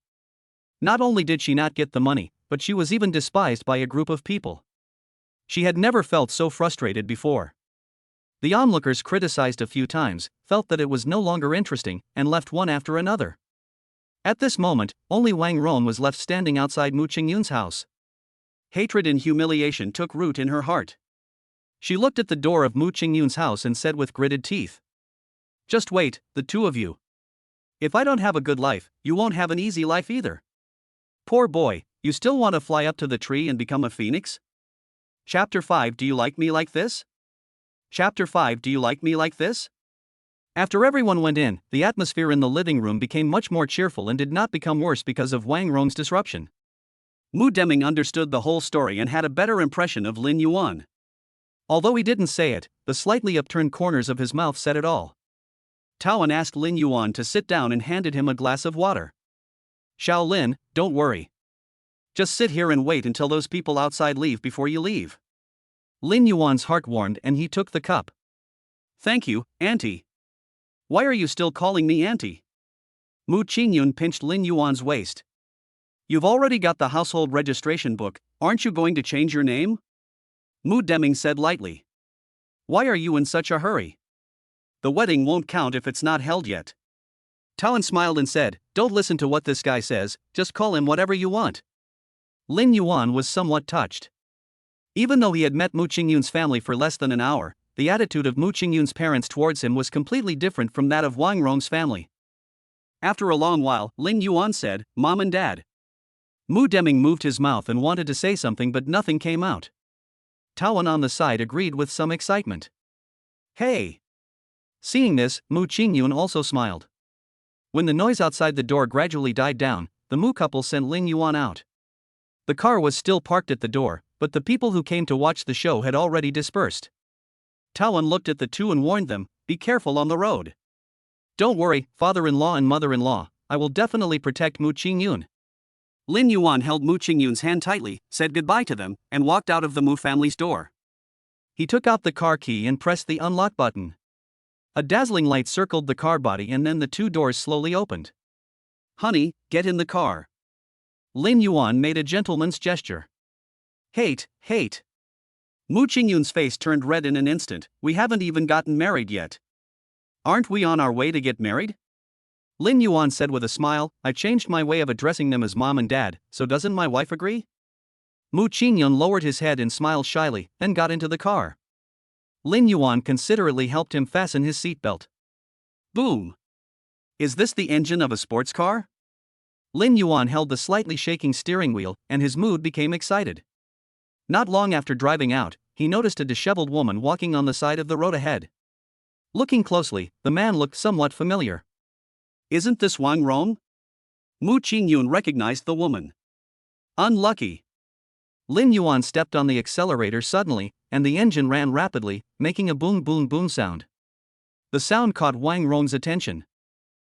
Not only did she not get the money, but she was even despised by a group of people. She had never felt so frustrated before. The onlookers criticized a few times, felt that it was no longer interesting, and left one after another. At this moment, only Wang Rong was left standing outside Mu Qingyun's house. Hatred and humiliation took root in her heart. She looked at the door of Mu Qingyun's house and said with gritted teeth, "Just wait, the two of you. If I don't have a good life, you won't have an easy life either. Poor boy, you still want to fly up to the tree and become a phoenix?" Chapter 5. Do you like me like this? Chapter 5. Do you like me like this? After everyone went in, the atmosphere in the living room became much more cheerful and did not become worse because of Wang Rong's disruption. Mu Deming understood the whole story and had a better impression of Lin Yuan. Although he didn't say it, the slightly upturned corners of his mouth said it all. Taoan asked Lin Yuan to sit down and handed him a glass of water. "Xiao Lin, don't worry. Just sit here and wait until those people outside leave before you leave." Lin Yuan's heart warmed and he took the cup. "Thank you, Auntie." "Why are you still calling me Auntie?" Mu Qingyun pinched Lin Yuan's waist. "You've already got the household registration book, aren't you going to change your name?" Mu Deming said lightly. "Why are you in such a hurry? The wedding won't count if it's not held yet." Taoan smiled and said, "Don't listen to what this guy says, just call him whatever you want." Lin Yuan was somewhat touched. Even though he had met Mu Qingyun's family for less than an hour, the attitude of Mu Qingyun's parents towards him was completely different from that of Wang Rong's family. After a long while, Lin Yuan said, "Mom and Dad." Mu Deming moved his mouth and wanted to say something but nothing came out. Taoan on the side agreed with some excitement. "Hey!" Seeing this, Mu Qingyun also smiled. When the noise outside the door gradually died down, the Mu couple sent Lin Yuan out. The car was still parked at the door, but the people who came to watch the show had already dispersed. Taoan looked at the two and warned them, "Be careful on the road." "Don't worry, father-in-law and mother-in-law, I will definitely protect Mu Qingyun." Lin Yuan held Mu Qingyun's hand tightly, said goodbye to them, and walked out of the Mu family's door. He took out the car key and pressed the unlock button. A dazzling light circled the car body and then the two doors slowly opened. "Honey, get in the car." Lin Yuan made a gentleman's gesture. Hate. Mu Qingyun's face turned red in an instant. "We haven't even gotten married yet." "Aren't we on our way to get married?" Lin Yuan said with a smile, "I changed my way of addressing them as mom and dad, so doesn't my wife agree?" Mu Qingyun lowered his head and smiled shyly, then got into the car. Lin Yuan considerately helped him fasten his seatbelt. Boom! Is this the engine of a sports car? Lin Yuan held the slightly shaking steering wheel, and his mood became excited. Not long after driving out, he noticed a disheveled woman walking on the side of the road ahead. Looking closely, the man looked somewhat familiar. "Isn't this Wang Rong?" Mu Qingyun recognized the woman. Unlucky. Lin Yuan stepped on the accelerator suddenly, and the engine ran rapidly, making a boom boom boom sound. The sound caught Wang Rong's attention.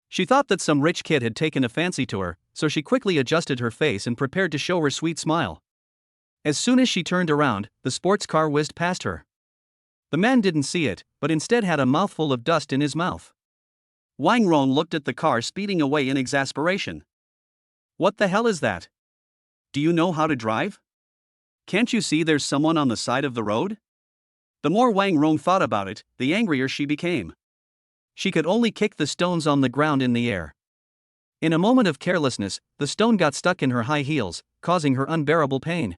She thought that some rich kid had taken a fancy to her, so she quickly adjusted her face and prepared to show her sweet smile. As soon as she turned around, the sports car whizzed past her. The man didn't see it, but instead had a mouthful of dust in his mouth. Wang Rong looked at the car speeding away in exasperation. "What the hell is that? Do you know how to drive? Can't you see there's someone on the side of the road?" The more Wang Rong thought about it, the angrier she became. She could only kick the stones on the ground in the air. In a moment of carelessness, the stone got stuck in her high heels, causing her unbearable pain.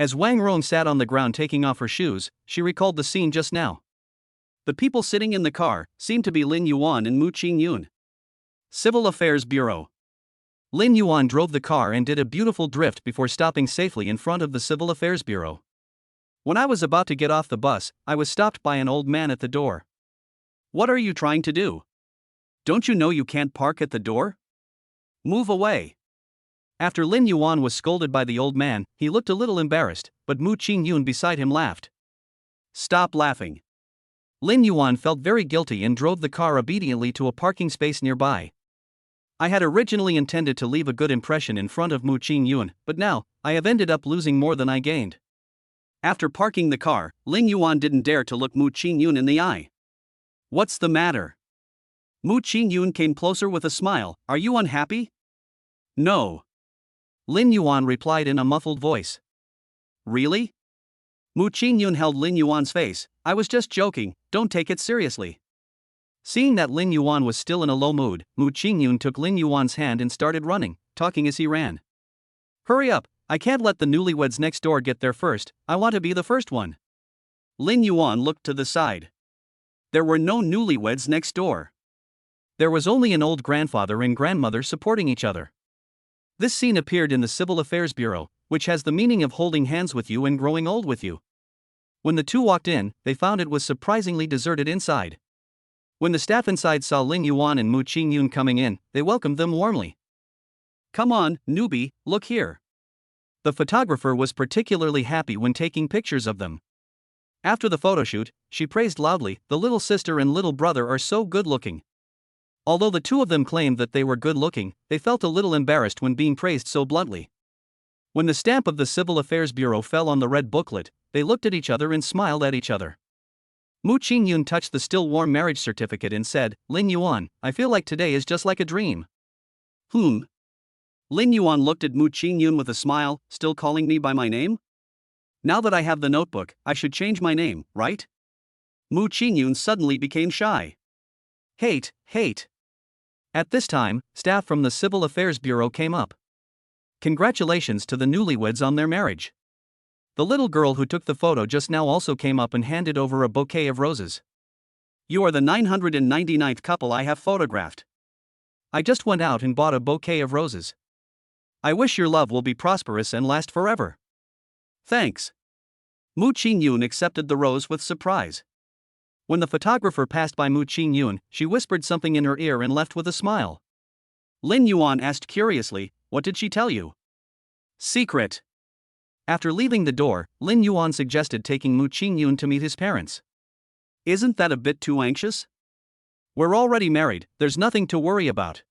As Wang Rong sat on the ground taking off her shoes, she recalled the scene just now. The people sitting in the car seemed to be Lin Yuan and Mu Qingyun. Civil Affairs Bureau. Lin Yuan drove the car and did a beautiful drift before stopping safely in front of the Civil Affairs Bureau. When I was about to get off the bus, I was stopped by an old man at the door. "What are you trying to do? Don't you know you can't park at the door? Move away." After Lin Yuan was scolded by the old man, he looked a little embarrassed, but Mu Qingyun beside him laughed. "Stop laughing." Lin Yuan felt very guilty and drove the car obediently to a parking space nearby. "I had originally intended to leave a good impression in front of Mu Qingyun, but now, I have ended up losing more than I gained." After parking the car, Lin Yuan didn't dare to look Mu Qingyun in the eye. "What's the matter?" Mu Qingyun came closer with a smile. "Are you unhappy?" "No." Lin Yuan replied in a muffled voice. "Really?" Mu Qingyun held Lin Yuan's face. "I was just joking, don't take it seriously." Seeing that Lin Yuan was still in a low mood, Mu Qingyun took Lin Yuan's hand and started running, talking as he ran. "Hurry up, I can't let the newlyweds next door get there first, I want to be the first one." Lin Yuan looked to the side. There were no newlyweds next door. There was only an old grandfather and grandmother supporting each other. This scene appeared in the Civil Affairs Bureau, which has the meaning of holding hands with you and growing old with you. When the two walked in, they found it was surprisingly deserted inside. When the staff inside saw Lin Yuan and Mu Qingyun coming in, they welcomed them warmly. "Come on, newbie, look here." The photographer was particularly happy when taking pictures of them. After the photoshoot, she praised loudly, "The little sister and little brother are so good looking." Although the two of them claimed that they were good looking, they felt a little embarrassed when being praised so bluntly. When the stamp of the Civil Affairs Bureau fell on the red booklet, they looked at each other and smiled at each other. Mu Qingyun touched the still warm marriage certificate and said, "Lin Yuan, I feel like today is just like a dream." Lin Yuan looked at Mu Qingyun with a smile, "Still calling me by my name? Now that I have the notebook, I should change my name, right?" Mu Qingyun suddenly became shy. Hate. At this time, staff from the Civil Affairs Bureau came up. Congratulations to the newlyweds on their marriage. The little girl who took the photo just now also came up and handed over a bouquet of roses. "You are the 999th couple I have photographed. I just went out and bought a bouquet of roses. I wish your love will be prosperous and last forever." "Thanks." Mu Qingyun accepted the rose with surprise. When the photographer passed by Mu Qingyun, she whispered something in her ear and left with a smile. Lin Yuan asked curiously, "What did she tell you?" "Secret." After leaving the door, Lin Yuan suggested taking Mu Qingyun to meet his parents. "Isn't that a bit too anxious? We're already married, there's nothing to worry about."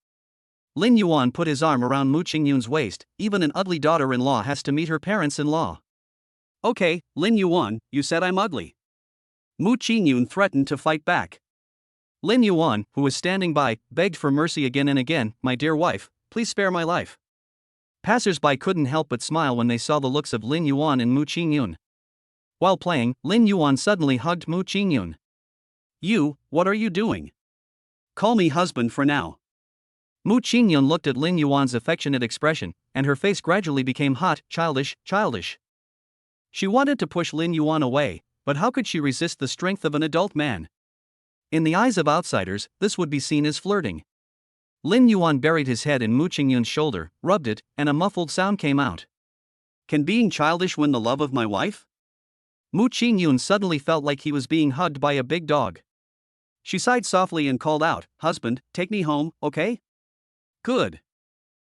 Lin Yuan put his arm around Mu Qingyun's waist. "Even an ugly daughter-in-law has to meet her parents-in-law." "Okay, Lin Yuan, you said I'm ugly." Mu Qingyun threatened to fight back. Lin Yuan, who was standing by, begged for mercy again and again, "My dear wife, please spare my life." Passers-by couldn't help but smile when they saw the looks of Lin Yuan and Mu Qingyun. While playing, Lin Yuan suddenly hugged Mu Qingyun. What are you doing? Call me husband for now." Mu Qingyun looked at Lin Yuan's affectionate expression, and her face gradually became hot, childish. She wanted to push Lin Yuan away, but how could she resist the strength of an adult man? In the eyes of outsiders, this would be seen as flirting. Lin Yuan buried his head in Mu Qingyun's shoulder, rubbed it, and a muffled sound came out. "Can being childish win the love of my wife?" Mu Qingyun suddenly felt like he was being hugged by a big dog. She sighed softly and called out, "Husband, take me home, okay?" "Good."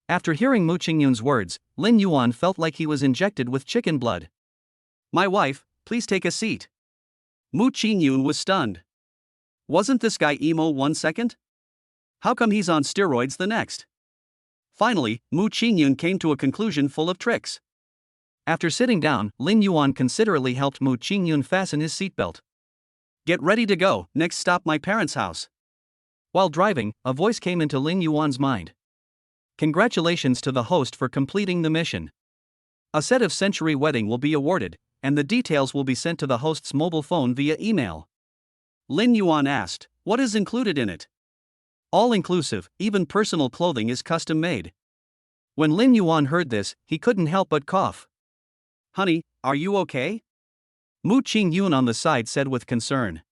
After hearing Mu Qingyun's words, Lin Yuan felt like he was injected with chicken blood. "My wife, please take a seat." Mu Qingyun was stunned. Wasn't this guy emo 1 second? How come he's on steroids the next? Finally, Mu Qingyun came to a conclusion full of tricks. After sitting down, Lin Yuan considerately helped Mu Qingyun fasten his seatbelt. "Get ready to go, next stop my parents' house." While driving, a voice came into Lin Yuan's mind. "Congratulations to the host for completing the mission. A set of Century Wedding will be awarded, and the details will be sent to the host's mobile phone via email." Lin Yuan asked, "What is included in it?" "All-inclusive, even personal clothing is custom-made." When Lin Yuan heard this, he couldn't help but cough. Honey, are you okay? Mu Qingyun on the side said with concern.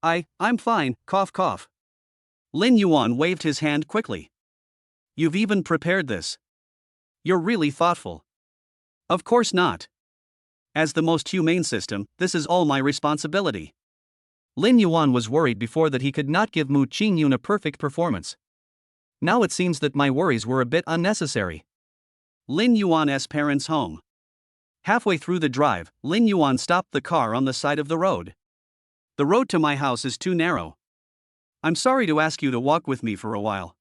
I'm fine, cough cough. Lin Yuan waved his hand quickly. You've even prepared this. You're really thoughtful. Of course not. As the most humane system, this is all my responsibility. Lin Yuan was worried before that he could not give Mu Qingyun a perfect performance. Now it seems that my worries were a bit unnecessary. Lin Yuan's parents' home. Halfway through the drive, Lin Yuan stopped the car on the side of the road. The road to my house is too narrow. I'm sorry to ask you to walk with me for a while.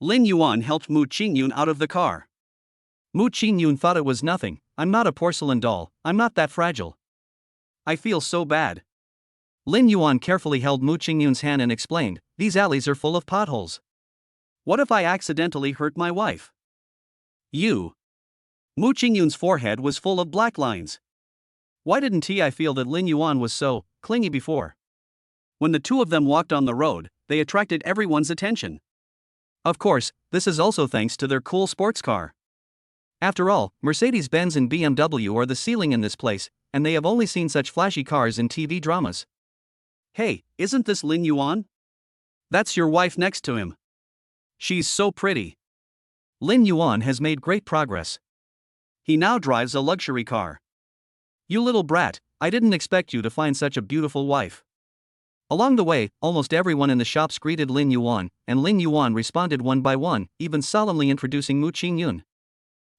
Lin Yuan helped Mu Qingyun out of the car. Mu Qingyun thought it was nothing. I'm not a porcelain doll, I'm not that fragile. I feel so bad. Lin Yuan carefully held Mu Qingyun's hand and explained, these alleys are full of potholes. What if I accidentally hurt my wife? You. Mu Qingyun's forehead was full of black lines. Why didn't I feel that Lin Yuan was so clingy before? When the two of them walked on the road, they attracted everyone's attention. Of course, this is also thanks to their cool sports car. After all, Mercedes-Benz and BMW are the ceiling in this place, and they have only seen such flashy cars in TV dramas. Hey, isn't this Lin Yuan? That's your wife next to him. She's so pretty. Lin Yuan has made great progress. He now drives a luxury car. You little brat, I didn't expect you to find such a beautiful wife. Along the way, almost everyone in the shops greeted Lin Yuan, and Lin Yuan responded one by one, even solemnly introducing Mu Qingyun.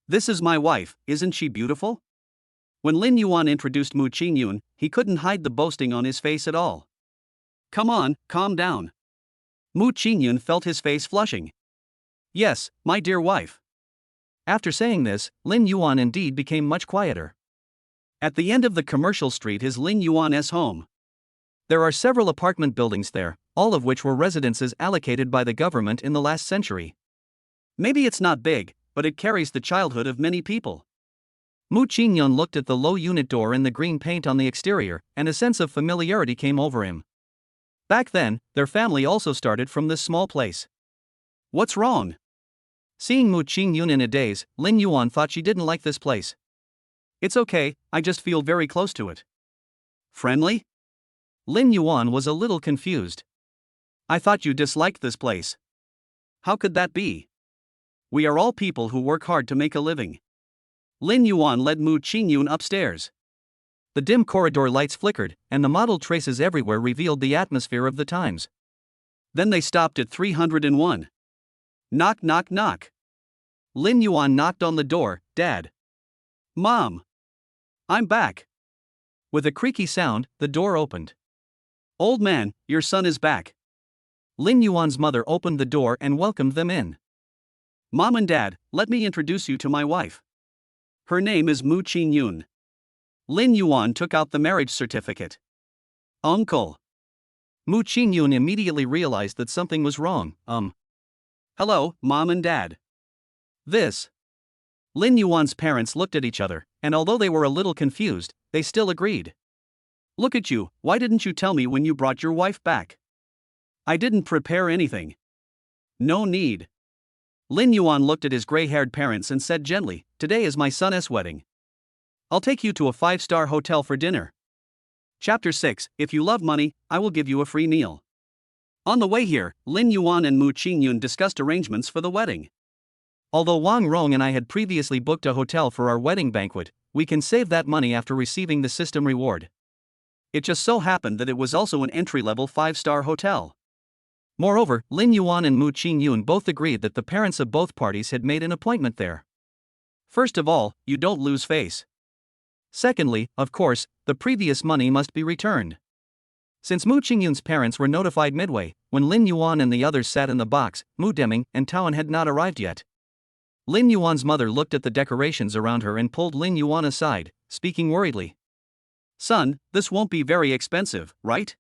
This is my wife, isn't she beautiful? When Lin Yuan introduced Mu Qingyun, he couldn't hide the boasting on his face at all. Come on, calm down. Mu Qingyun felt his face flushing. Yes, my dear wife. After saying this, Lin Yuan indeed became much quieter. At the end of the commercial street is Lin Yuan's home. There are several apartment buildings there, all of which were residences allocated by the government in the last century. Maybe it's not big, but it carries the childhood of many people. Mu Qingyun looked at the low unit door and the green paint on the exterior, and a sense of familiarity came over him. Back then, their family also started from this small place. What's wrong? Seeing Mu Qingyun in a daze, Lin Yuan thought she didn't like this place. It's okay, I just feel very close to it. Friendly? Lin Yuan was a little confused. I thought you disliked this place. How could that be? We are all people who work hard to make a living. Lin Yuan led Mu Qingyun upstairs. The dim corridor lights flickered, and the mottled traces everywhere revealed the atmosphere of the times. Then they stopped at 301. Knock knock knock. Lin Yuan knocked on the door. Dad. Mom. I'm back. With a creaky sound, the door opened. Old man, your son is back. Lin Yuan's mother opened the door and welcomed them in. Mom and Dad, let me introduce you to my wife. Her name is Mu Qingyun. Lin Yuan took out the marriage certificate. Uncle. Mu Qingyun immediately realized that something was wrong. Hello, Mom and Dad. This. Lin Yuan's parents looked at each other, and although they were a little confused, they still agreed. Look at you, why didn't you tell me when you brought your wife back? I didn't prepare anything. No need. Lin Yuan looked at his gray-haired parents and said gently, today is my son's wedding. I'll take you to a 5-star hotel for dinner. Chapter 6, If you love money, I will give you a free meal. On the way here, Lin Yuan and Mu Qingyun discussed arrangements for the wedding. Although Wang Rong and I had previously booked a hotel for our wedding banquet, we can save that money after receiving the system reward. It just so happened that it was also an entry-level 5-star hotel. Moreover, Lin Yuan and Mu Qingyun both agreed that the parents of both parties had made an appointment there. First of all, you don't lose face. Secondly, of course, the previous money must be returned. Since Mu Qingyun's parents were notified midway, when Lin Yuan and the others sat in the box, Mu Deming and Taoan had not arrived yet. Lin Yuan's mother looked at the decorations around her and pulled Lin Yuan aside, speaking worriedly. Son, this won't be very expensive, right?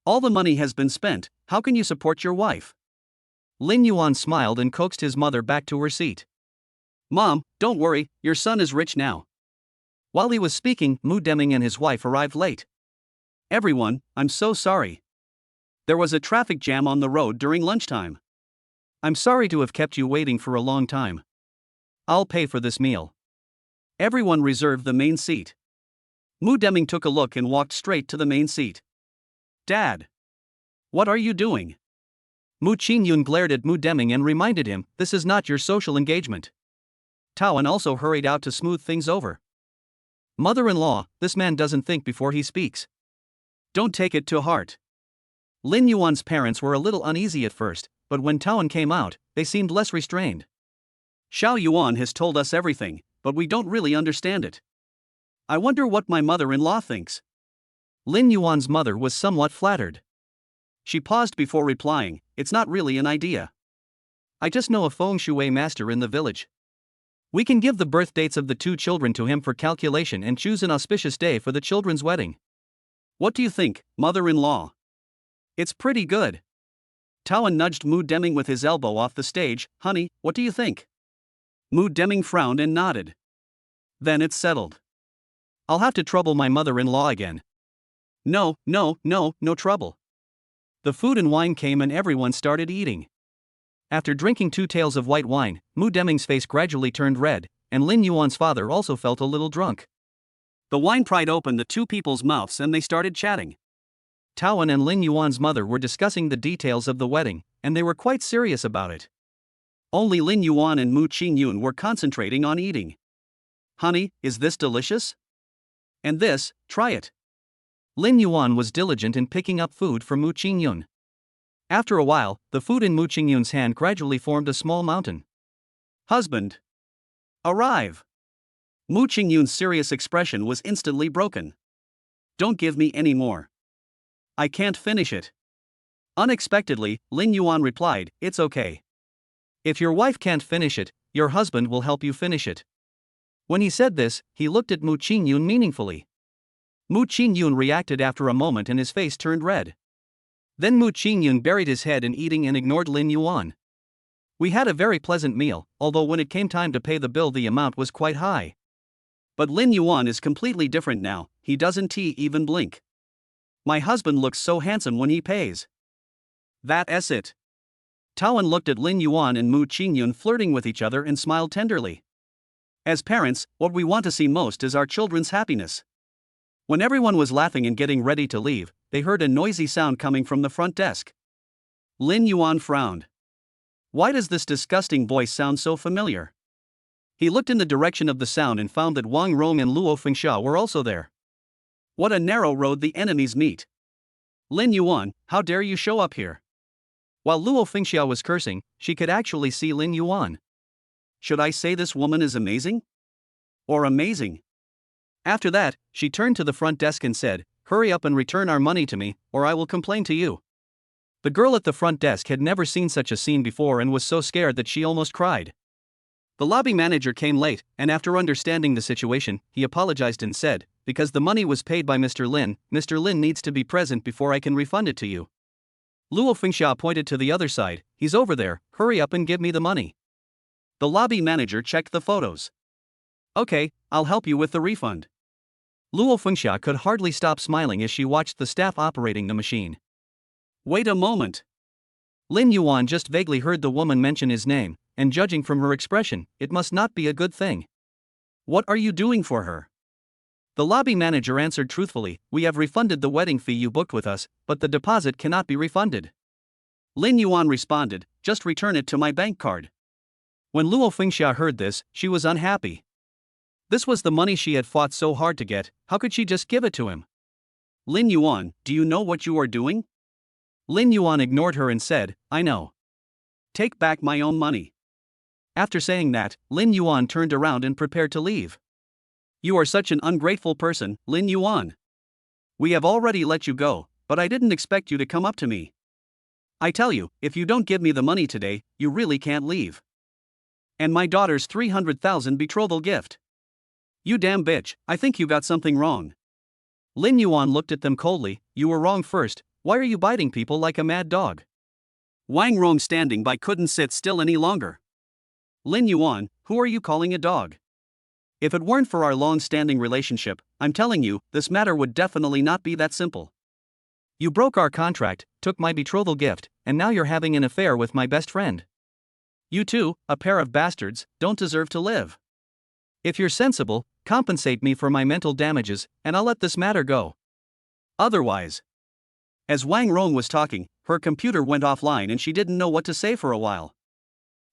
All the money has been spent, how can you support your wife? Lin Yuan smiled and coaxed his mother back to her seat. Mom, don't worry, your son is rich now. While he was speaking, Mu Deming and his wife arrived late. Everyone, I'm so sorry. There was a traffic jam on the road during lunchtime. I'm sorry to have kept you waiting for a long time. I'll pay for this meal. Everyone reserved the main seat. Mu Deming took a look and walked straight to the main seat. Dad! What are you doing? Mu Qingyun glared at Mu Deming and reminded him, this is not your social engagement. Taoan also hurried out to smooth things over. Mother-in-law, this man doesn't think before he speaks. Don't take it to heart. Lin Yuan's parents were a little uneasy at first, but when Taoan came out, they seemed less restrained. Xiao Yuan has told us everything, but we don't really understand it. I wonder what my mother-in-law thinks. Lin Yuan's mother was somewhat flattered. She paused before replying, it's not really an idea. I just know a feng shui master in the village. We can give the birth dates of the two children to him for calculation and choose an auspicious day for the children's wedding. What do you think, mother-in-law? It's pretty good. Taoan nudged Mu Deming with his elbow off the stage. Honey, what do you think? Mu Deming frowned and nodded. Then it's settled. I'll have to trouble my mother-in-law again. No trouble. The food and wine came and everyone started eating. After drinking 2 taels of white wine, Mu Deming's face gradually turned red, and Lin Yuan's father also felt a little drunk. The wine pried open the two people's mouths and they started chatting. Taoan and Lin Yuan's mother were discussing the details of the wedding, and they were quite serious about it. Only Lin Yuan and Mu Qingyun were concentrating on eating. Honey, is this delicious? And this, try it. Lin Yuan was diligent in picking up food for Mu Qingyun. After a while, the food in Mu Qingyun's hand gradually formed a small mountain. Husband! Arrive! Mu Qingyun's serious expression was instantly broken. Don't give me any more. I can't finish it. Unexpectedly, Lin Yuan replied, it's okay. If your wife can't finish it, your husband will help you finish it. When he said this, he looked at Mu Qingyun meaningfully. Mu Qingyun reacted after a moment and his face turned red. Then Mu Qingyun buried his head in eating and ignored Lin Yuan. We had a very pleasant meal, although when it came time to pay the bill the amount was quite high. But Lin Yuan is completely different now, he doesn't even blink. My husband looks so handsome when he pays. That's it. Taoan looked at Lin Yuan and Mu Qingyun flirting with each other and smiled tenderly. As parents, what we want to see most is our children's happiness. When everyone was laughing and getting ready to leave, they heard a noisy sound coming from the front desk. Lin Yuan frowned. Why does this disgusting voice sound so familiar? He looked in the direction of the sound and found that Wang Rong and Luo Fengxia were also there. What a narrow road the enemies meet. Lin Yuan, how dare you show up here? While Luo Fengxia was cursing, she could actually see Lin Yuan. Should I say this woman is amazing? Or amazing? After that, she turned to the front desk and said, hurry up and return our money to me, or I will complain to you. The girl at the front desk had never seen such a scene before and was so scared that she almost cried. The lobby manager came late, and after understanding the situation, he apologized and said, because the money was paid by Mr. Lin needs to be present before I can refund it to you. Luo Fengxia pointed to the other side, he's over there, hurry up and give me the money. The lobby manager checked the photos. Okay, I'll help you with the refund. Luo Fengxia could hardly stop smiling as she watched the staff operating the machine. Wait a moment. Lin Yuan just vaguely heard the woman mention his name, and judging from her expression, it must not be a good thing. What are you doing for her? The lobby manager answered truthfully, we have refunded the wedding fee you booked with us, but the deposit cannot be refunded. Lin Yuan responded, just return it to my bank card. When Luo Fengxia heard this, she was unhappy. This was the money she had fought so hard to get, how could she just give it to him? Lin Yuan, do you know what you are doing? Lin Yuan ignored her and said, I know. Take back my own money. After saying that, Lin Yuan turned around and prepared to leave. You are such an ungrateful person, Lin Yuan. We have already let you go, but I didn't expect you to come up to me. I tell you, if you don't give me the money today, you really can't leave. And my daughter's 300,000 betrothal gift. You damn bitch, I think you got something wrong. Lin Yuan looked at them coldly, you were wrong first, why are you biting people like a mad dog? Wang Rong standing by couldn't sit still any longer. Lin Yuan, who are you calling a dog? If it weren't for our long-standing relationship, I'm telling you, this matter would definitely not be that simple. You broke our contract, took my betrothal gift, and now you're having an affair with my best friend. You two, a pair of bastards, don't deserve to live. If you're sensible, compensate me for my mental damages, and I'll let this matter go. Otherwise. As Wang Rong was talking, her computer went offline and she didn't know what to say for a while.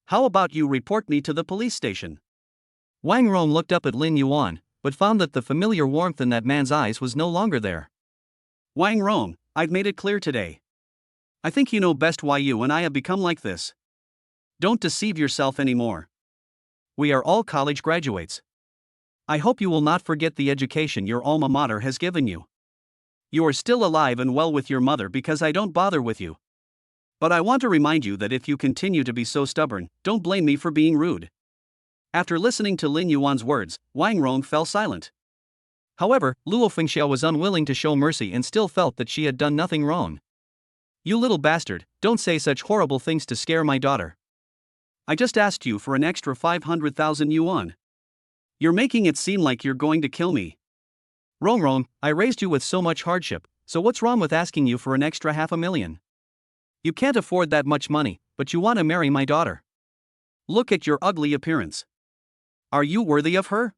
How about you report me to the police station? Wang Rong looked up at Lin Yuan, but found that the familiar warmth in that man's eyes was no longer there. Wang Rong, I've made it clear today. I think you know best why you and I have become like this. Don't deceive yourself anymore. We are all college graduates. I hope you will not forget the education your alma mater has given you. You are still alive and well with your mother because I don't bother with you. But I want to remind you that if you continue to be so stubborn, don't blame me for being rude. After listening to Lin Yuan's words, Wang Rong fell silent. However, Luo Fengxiao was unwilling to show mercy and still felt that she had done nothing wrong. You little bastard, don't say such horrible things to scare my daughter. I just asked you for an extra 500,000 yuan. You're making it seem like you're going to kill me. Rong, I raised you with so much hardship, so what's wrong with asking you for an extra 500,000? You can't afford that much money, but you want to marry my daughter. Look at your ugly appearance. Are you worthy of her?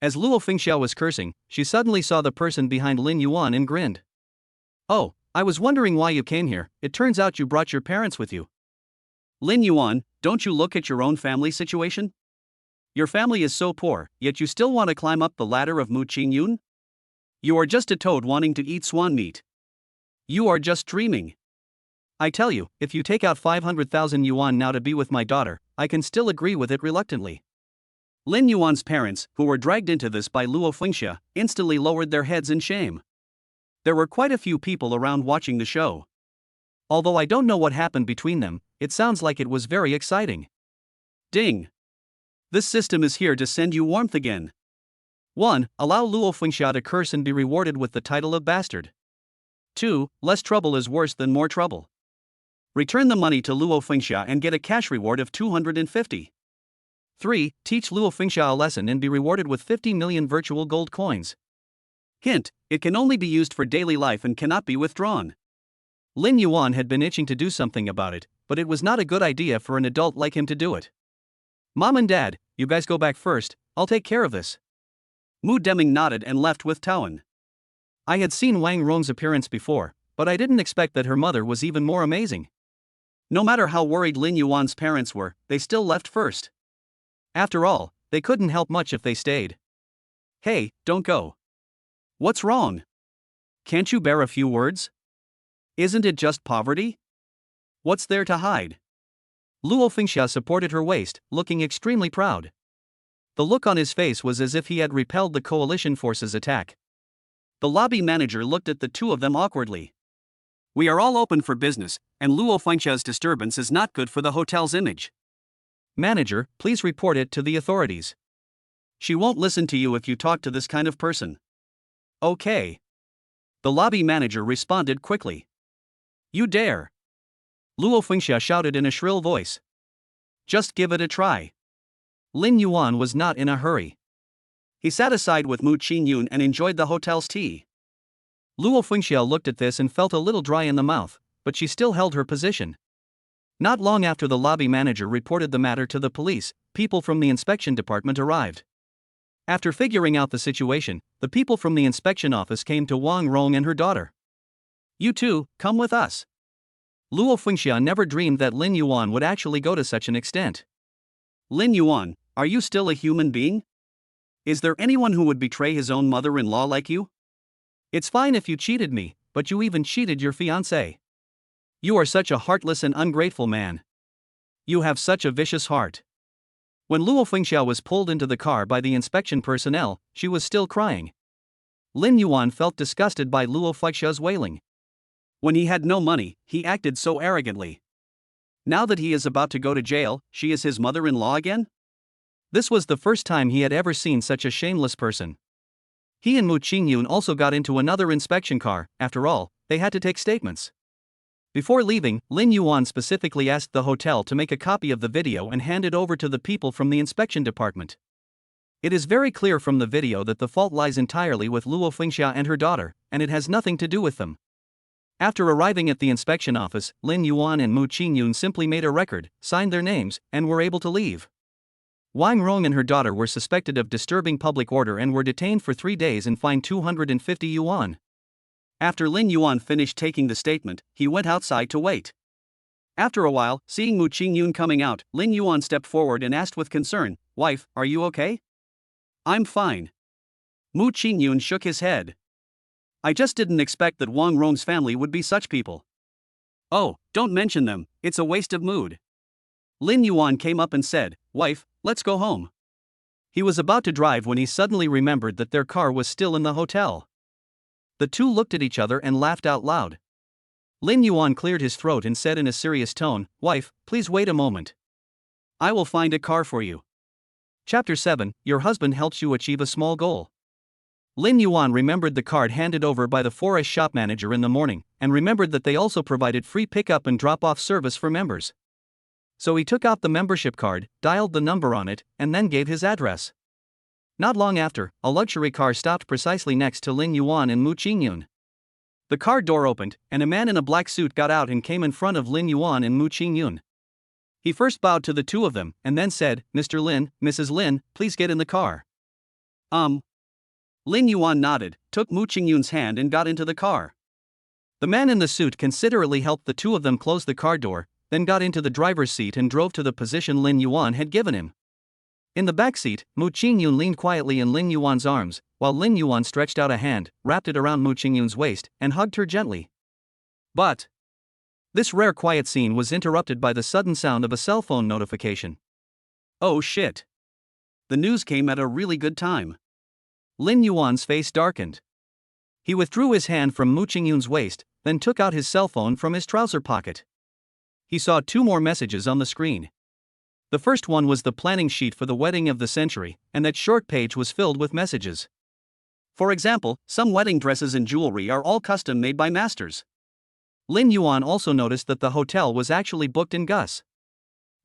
As Luo Fengxiao was cursing, she suddenly saw the person behind Lin Yuan and grinned. Oh, I was wondering why you came here. It turns out you brought your parents with you. Lin Yuan, don't you look at your own family situation? Your family is so poor, yet you still want to climb up the ladder of Mu Qingyun? You are just a toad wanting to eat swan meat. You are just dreaming. I tell you, if you take out 500,000 yuan now to be with my daughter, I can still agree with it reluctantly. Lin Yuan's parents, who were dragged into this by Luo Fengxia, instantly lowered their heads in shame. There were quite a few people around watching the show. Although I don't know what happened between them, it sounds like it was very exciting. Ding! This system is here to send you warmth again. 1. Allow Luo Fengxia to curse and be rewarded with the title of bastard. 2. Less trouble is worse than more trouble. Return the money to Luo Fengxia and get a cash reward of 250. 3. Teach Luo Fengxia a lesson and be rewarded with 50 million virtual gold coins. Hint, it can only be used for daily life and cannot be withdrawn. Lin Yuan had been itching to do something about it, but it was not a good idea for an adult like him to do it. Mom and Dad, you guys go back first, I'll take care of this. Mu Deming nodded and left with Taoan. I had seen Wang Rong's appearance before, but I didn't expect that her mother was even more amazing. No matter how worried Lin Yuan's parents were, they still left first. After all, they couldn't help much if they stayed. Hey, don't go. What's wrong? Can't you bear a few words? Isn't it just poverty? What's there to hide? Luo Fengxia supported her waist, looking extremely proud. The look on his face was as if he had repelled the coalition forces' attack. The lobby manager looked at the two of them awkwardly. We are all open for business, and Luo Fengxia's disturbance is not good for the hotel's image. Manager, please report it to the authorities. She won't listen to you if you talk to this kind of person. Okay. The lobby manager responded quickly. You dare. Luo Fengxia shouted in a shrill voice. Just give it a try. Lin Yuan was not in a hurry. He sat aside with Mu Qingyun and enjoyed the hotel's tea. Luo Fengxia looked at this and felt a little dry in the mouth, but she still held her position. Not long after the lobby manager reported the matter to the police, people from the inspection department arrived. After figuring out the situation, the people from the inspection office came to Wang Rong and her daughter. You two, come with us. Luo Fengxia never dreamed that Lin Yuan would actually go to such an extent. Lin Yuan, are you still a human being? Is there anyone who would betray his own mother-in-law like you? It's fine if you cheated me, but you even cheated your fiancée. You are such a heartless and ungrateful man. You have such a vicious heart. When Luo Fengxia was pulled into the car by the inspection personnel, she was still crying. Lin Yuan felt disgusted by Luo Fengxia's wailing. When he had no money, he acted so arrogantly. Now that he is about to go to jail, she is his mother-in-law again? This was the first time he had ever seen such a shameless person. He and Mu Qingyun also got into another inspection car. After all, they had to take statements. Before leaving, Lin Yuan specifically asked the hotel to make a copy of the video and hand it over to the people from the inspection department. It is very clear from the video that the fault lies entirely with Luo Fengxia and her daughter, and it has nothing to do with them. After arriving at the inspection office, Lin Yuan and Mu Qingyun simply made a record, signed their names, and were able to leave. Wang Rong and her daughter were suspected of disturbing public order and were detained for 3 days and fined 250 yuan. After Lin Yuan finished taking the statement, he went outside to wait. After a while, seeing Mu Qingyun coming out, Lin Yuan stepped forward and asked with concern, "Wife, are you okay?" "I'm fine." Mu Qingyun shook his head. "I just didn't expect that Wang Rong's family would be such people." "Oh, don't mention them, it's a waste of mood." Lin Yuan came up and said, "Wife, let's go home." He was about to drive when he suddenly remembered that their car was still in the hotel. The two looked at each other and laughed out loud. Lin Yuan cleared his throat and said in a serious tone, "Wife, please wait a moment. I will find a car for you." Chapter 7, Your husband helps you achieve a small goal. Lin Yuan remembered the card handed over by the forest shop manager in the morning, and remembered that they also provided free pickup and drop-off service for members. So he took out the membership card, dialed the number on it, and then gave his address. Not long after, a luxury car stopped precisely next to Lin Yuan and Mu Qingyun. The car door opened, and a man in a black suit got out and came in front of Lin Yuan and Mu Qingyun. He first bowed to the two of them, and then said, "Mr. Lin, Mrs. Lin, please get in the car." Lin Yuan nodded, took Mu Qingyun's hand and got into the car. The man in the suit considerately helped the two of them close the car door, then got into the driver's seat and drove to the position Lin Yuan had given him. In the back seat, Mu Qingyun leaned quietly in Lin Yuan's arms, while Lin Yuan stretched out a hand, wrapped it around Mu Qingyun's waist, and hugged her gently. But this rare quiet scene was interrupted by the sudden sound of a cell phone notification. Oh shit! The news came at a really good time. Lin Yuan's face darkened. He withdrew his hand from Mu Qingyun's waist, then took out his cell phone from his trouser pocket. He saw 2 more messages on the screen. The first one was the planning sheet for the wedding of the century, and that short page was filled with messages. For example, some wedding dresses and jewelry are all custom made by masters. Lin Yuan also noticed that the hotel was actually booked in Gus.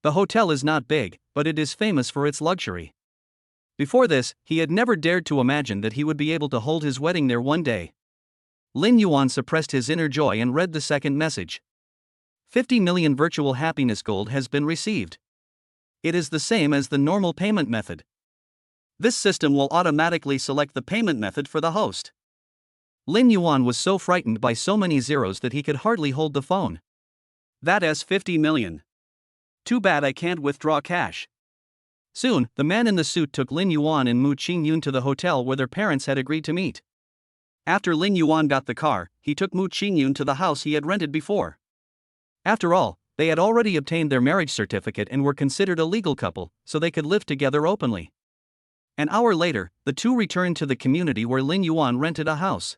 The hotel is not big, but it is famous for its luxury. Before this, he had never dared to imagine that he would be able to hold his wedding there one day. Lin Yuan suppressed his inner joy and read the second message. 50 million virtual happiness gold has been received. It is the same as the normal payment method. This system will automatically select the payment method for the host. Lin Yuan was so frightened by so many zeros that he could hardly hold the phone. That's 50 million. Too bad I can't withdraw cash. Soon, the man in the suit took Lin Yuan and Mu Qingyun to the hotel where their parents had agreed to meet. After Lin Yuan got the car, he took Mu Qingyun to the house he had rented before. After all, they had already obtained their marriage certificate and were considered a legal couple, so they could live together openly. An hour later, the two returned to the community where Lin Yuan rented a house.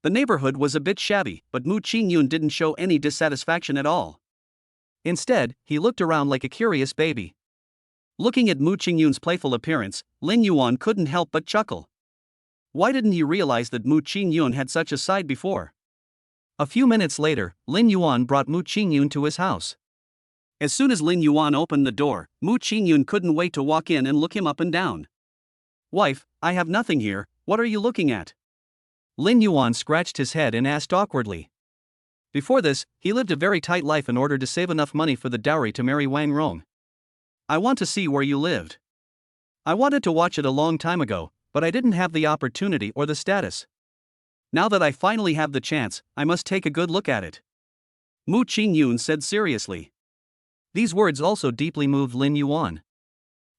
The neighborhood was a bit shabby, but Mu Qingyun didn't show any dissatisfaction at all. Instead, he looked around like a curious baby. Looking at Mu Qingyun's playful appearance, Lin Yuan couldn't help but chuckle. Why didn't he realize that Mu Qingyun had such a side before? A few minutes later, Lin Yuan brought Mu Qingyun to his house. As soon as Lin Yuan opened the door, Mu Qingyun couldn't wait to walk in and look him up and down. "Wife, I have nothing here, what are you looking at?" Lin Yuan scratched his head and asked awkwardly. Before this, he lived a very tight life in order to save enough money for the dowry to marry Wang Rong. "I want to see where you lived. I wanted to watch it a long time ago, but I didn't have the opportunity or the status. Now that I finally have the chance, I must take a good look at it," Mu Qingyun said seriously. These words also deeply moved Lin Yuan.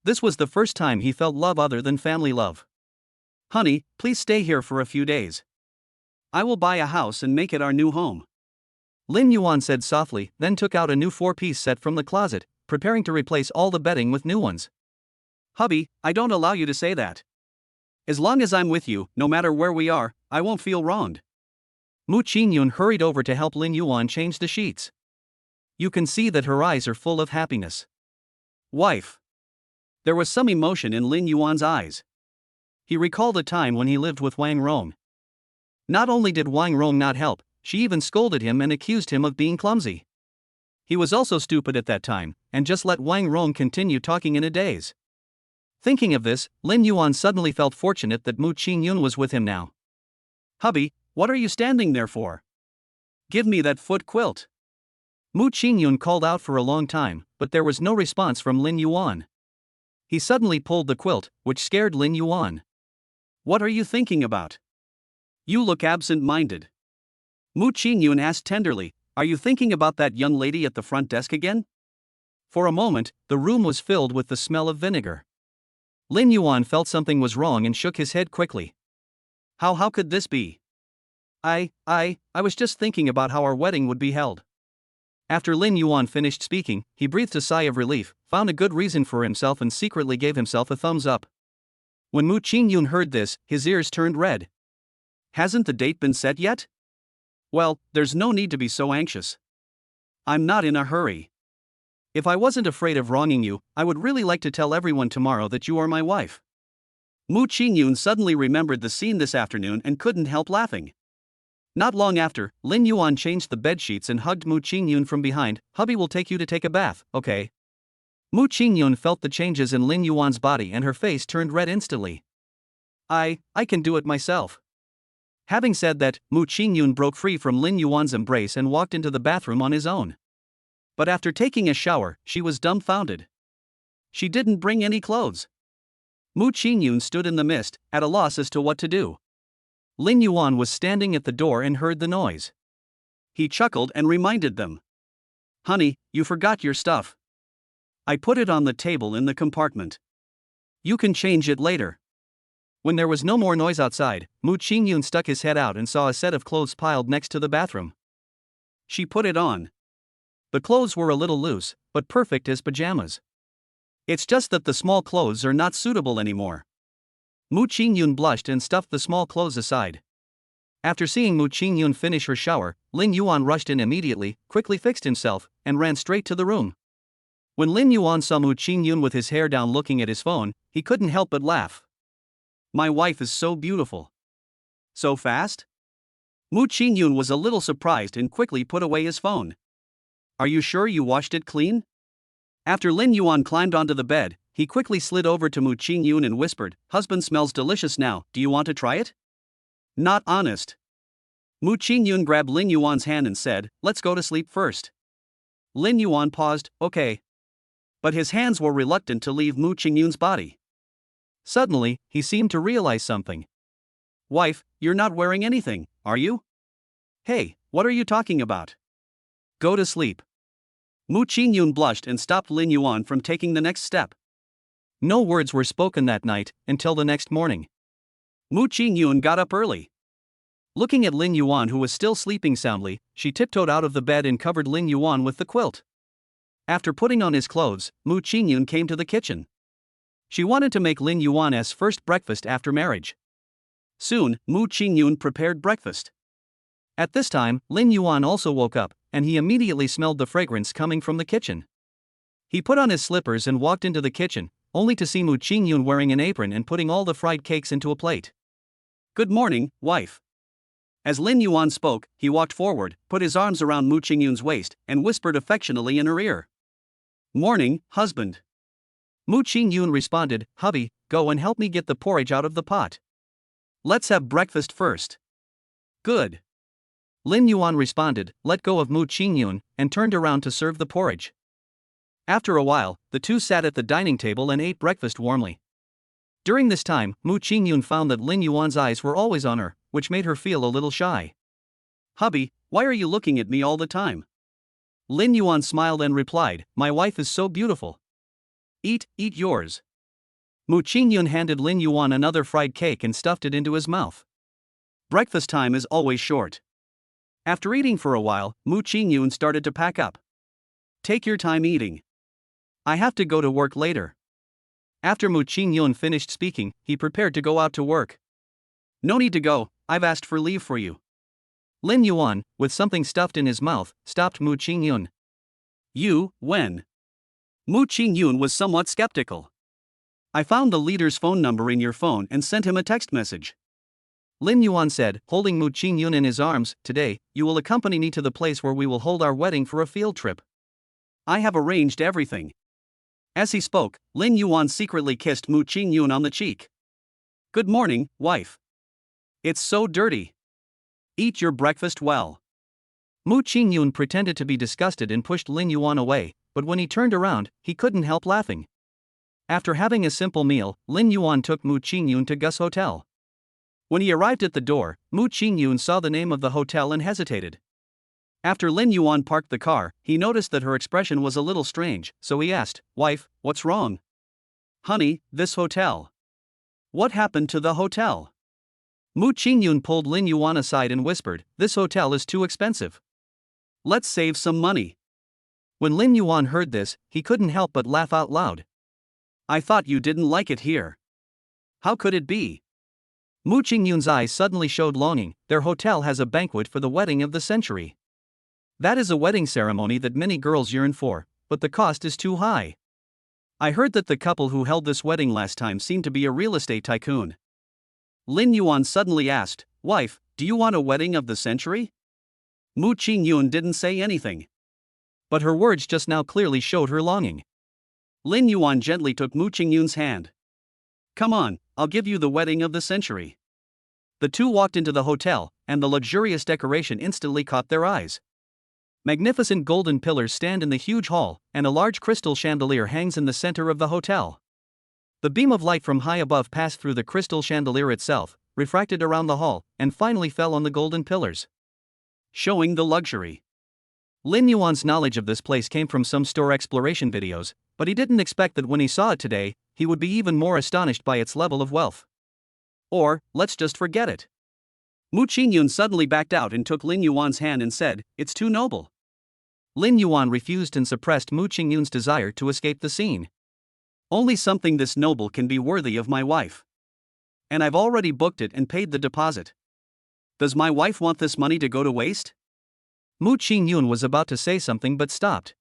This was the first time he felt love other than family love. "Honey, please stay here for a few days. I will buy a house and make it our new home," Lin Yuan said softly, then took out a new 4-piece set from the closet, preparing to replace all the bedding with new ones. "Hubby, I don't allow you to say that. As long as I'm with you, no matter where we are, I won't feel wronged." Mu Qingyun hurried over to help Lin Yuan change the sheets. You can see that her eyes are full of happiness. "Wife." There was some emotion in Lin Yuan's eyes. He recalled a time when he lived with Wang Rong. Not only did Wang Rong not help, she even scolded him and accused him of being clumsy. He was also stupid at that time, and just let Wang Rong continue talking in a daze. Thinking of this, Lin Yuan suddenly felt fortunate that Mu Qingyun was with him now. "Hubby, what are you standing there for? Give me that foot quilt." Mu Qingyun called out for a long time, but there was no response from Lin Yuan. He suddenly pulled the quilt, which scared Lin Yuan. "What are you thinking about? You look absent-minded." Mu Qingyun asked tenderly, "Are you thinking about that young lady at the front desk again?" For a moment, the room was filled with the smell of vinegar. Lin Yuan felt something was wrong and shook his head quickly. How could this be? I was just thinking about how our wedding would be held." After Lin Yuan finished speaking, he breathed a sigh of relief, found a good reason for himself and secretly gave himself a thumbs up. When Mu Qingyun heard this, his ears turned red. "Hasn't the date been set yet?" "Well, there's no need to be so anxious. I'm not in a hurry. If I wasn't afraid of wronging you, I would really like to tell everyone tomorrow that you are my wife." Mu Qingyun suddenly remembered the scene this afternoon and couldn't help laughing. Not long after, Lin Yuan changed the bedsheets and hugged Mu Qingyun from behind. "Hubby will take you to take a bath, okay?" Mu Qingyun felt the changes in Lin Yuan's body and her face turned red instantly. I can do it myself." Having said that, Mu Qingyun broke free from Lin Yuan's embrace and walked into the bathroom on his own. But after taking a shower, she was dumbfounded. She didn't bring any clothes. Mu Qingyun stood in the mist, at a loss as to what to do. Lin Yuan was standing at the door and heard the noise. He chuckled and reminded them. "Honey, you forgot your stuff. I put it on the table in the compartment. You can change it later." When there was no more noise outside, Mu Qingyun stuck his head out and saw a set of clothes piled next to the bathroom. She put it on. The clothes were a little loose, but perfect as pajamas. "It's just that the small clothes are not suitable anymore." Mu Qingyun blushed and stuffed the small clothes aside. After seeing Mu Qingyun finish her shower, Lin Yuan rushed in immediately, quickly fixed himself, and ran straight to the room. When Lin Yuan saw Mu Qingyun with his hair down looking at his phone, he couldn't help but laugh. "My wife is so beautiful." "So fast?" Mu Qingyun was a little surprised and quickly put away his phone. "Are you sure you washed it clean?" After Lin Yuan climbed onto the bed, he quickly slid over to Mu Qingyun and whispered, "Husband smells delicious now, do you want to try it?" "Not honest." Mu Qingyun grabbed Lin Yuan's hand and said, "Let's go to sleep first." Lin Yuan paused, "Okay." But his hands were reluctant to leave Mu Qingyun's body. Suddenly, he seemed to realize something. "Wife, you're not wearing anything, are you?" "Hey, what are you talking about?" "Go to sleep." Mu Qingyun blushed and stopped Lin Yuan from taking the next step. No words were spoken that night, until the next morning. Mu Qingyun got up early. Looking at Lin Yuan, who was still sleeping soundly, she tiptoed out of the bed and covered Lin Yuan with the quilt. After putting on his clothes, Mu Qingyun came to the kitchen. She wanted to make Lin Yuan's first breakfast after marriage. Soon, Mu Qingyun prepared breakfast. At this time, Lin Yuan also woke up, and he immediately smelled the fragrance coming from the kitchen. He put on his slippers and walked into the kitchen, only to see Mu Qingyun wearing an apron and putting all the fried cakes into a plate. "Good morning, wife." As Lin Yuan spoke, he walked forward, put his arms around Mu Qingyun's waist, and whispered affectionately in her ear. "Morning, husband." Mu Qingyun responded, "Hubby, go and help me get the porridge out of the pot. Let's have breakfast first." "Good." Lin Yuan responded, let go of Mu Qingyun, and turned around to serve the porridge. After a while, the two sat at the dining table and ate breakfast warmly. During this time, Mu Qingyun found that Lin Yuan's eyes were always on her, which made her feel a little shy. "Hubby, why are you looking at me all the time?" Lin Yuan smiled and replied, "My wife is so beautiful." Eat yours." Mu Qingyun handed Lin Yuan another fried cake and stuffed it into his mouth. Breakfast time is always short. After eating for a while, Mu Qingyun started to pack up. "Take your time eating. I have to go to work later." After Mu Qingyun finished speaking, he prepared to go out to work. "No need to go, I've asked for leave for you." Lin Yuan, with something stuffed in his mouth, stopped Mu Qingyun. "You, when?" Mu Qingyun was somewhat skeptical. "I found the leader's phone number in your phone and sent him a text message." Lin Yuan said, holding Mu Qingyun in his arms, "Today, you will accompany me to the place where we will hold our wedding for a field trip. I have arranged everything." As he spoke, Lin Yuan secretly kissed Mu Qingyun on the cheek. "Good morning, wife. It's so dirty. Eat your breakfast well." Mu Qingyun pretended to be disgusted and pushed Lin Yuan away, but when he turned around, he couldn't help laughing. After having a simple meal, Lin Yuan took Mu Qingyun to Gus Hotel. When he arrived at the door, Mu Qingyun saw the name of the hotel and hesitated. After Lin Yuan parked the car, he noticed that her expression was a little strange, so he asked, "Wife, what's wrong?" "Honey, this hotel." "What happened to the hotel?" Mu Qingyun pulled Lin Yuan aside and whispered, "This hotel is too expensive. Let's save some money." When Lin Yuan heard this, he couldn't help but laugh out loud. "I thought you didn't like it here. How could it be?" Mu Qingyun's eyes suddenly showed longing. Their hotel has a banquet for the wedding of the century. That is a wedding ceremony that many girls yearn for, but the cost is too high. I heard that the couple who held this wedding last time seemed to be a real estate tycoon. Lin Yuan suddenly asked, "Wife, do you want a wedding of the century?" Mu Qingyun didn't say anything. But her words just now clearly showed her longing. Lin Yuan gently took Mu Qingyun's hand. "Come on, I'll give you the wedding of the century." The two walked into the hotel, and the luxurious decoration instantly caught their eyes. Magnificent golden pillars stand in the huge hall, and a large crystal chandelier hangs in the center of the hotel. The beam of light from high above passed through the crystal chandelier itself, refracted around the hall, and finally fell on the golden pillars, showing the luxury. Lin Yuan's knowledge of this place came from some store exploration videos, but he didn't expect that when he saw it today, he would be even more astonished by its level of wealth. Or, let's just forget it. Mu Qingyun suddenly backed out and took Lin Yuan's hand and said, "It's too noble." Lin Yuan refused and suppressed Mu Qingyun's desire to escape the scene. "Only something this noble can be worthy of my wife. And I've already booked it and paid the deposit. Does my wife want this money to go to waste?" Mu Qingyun was about to say something but stopped.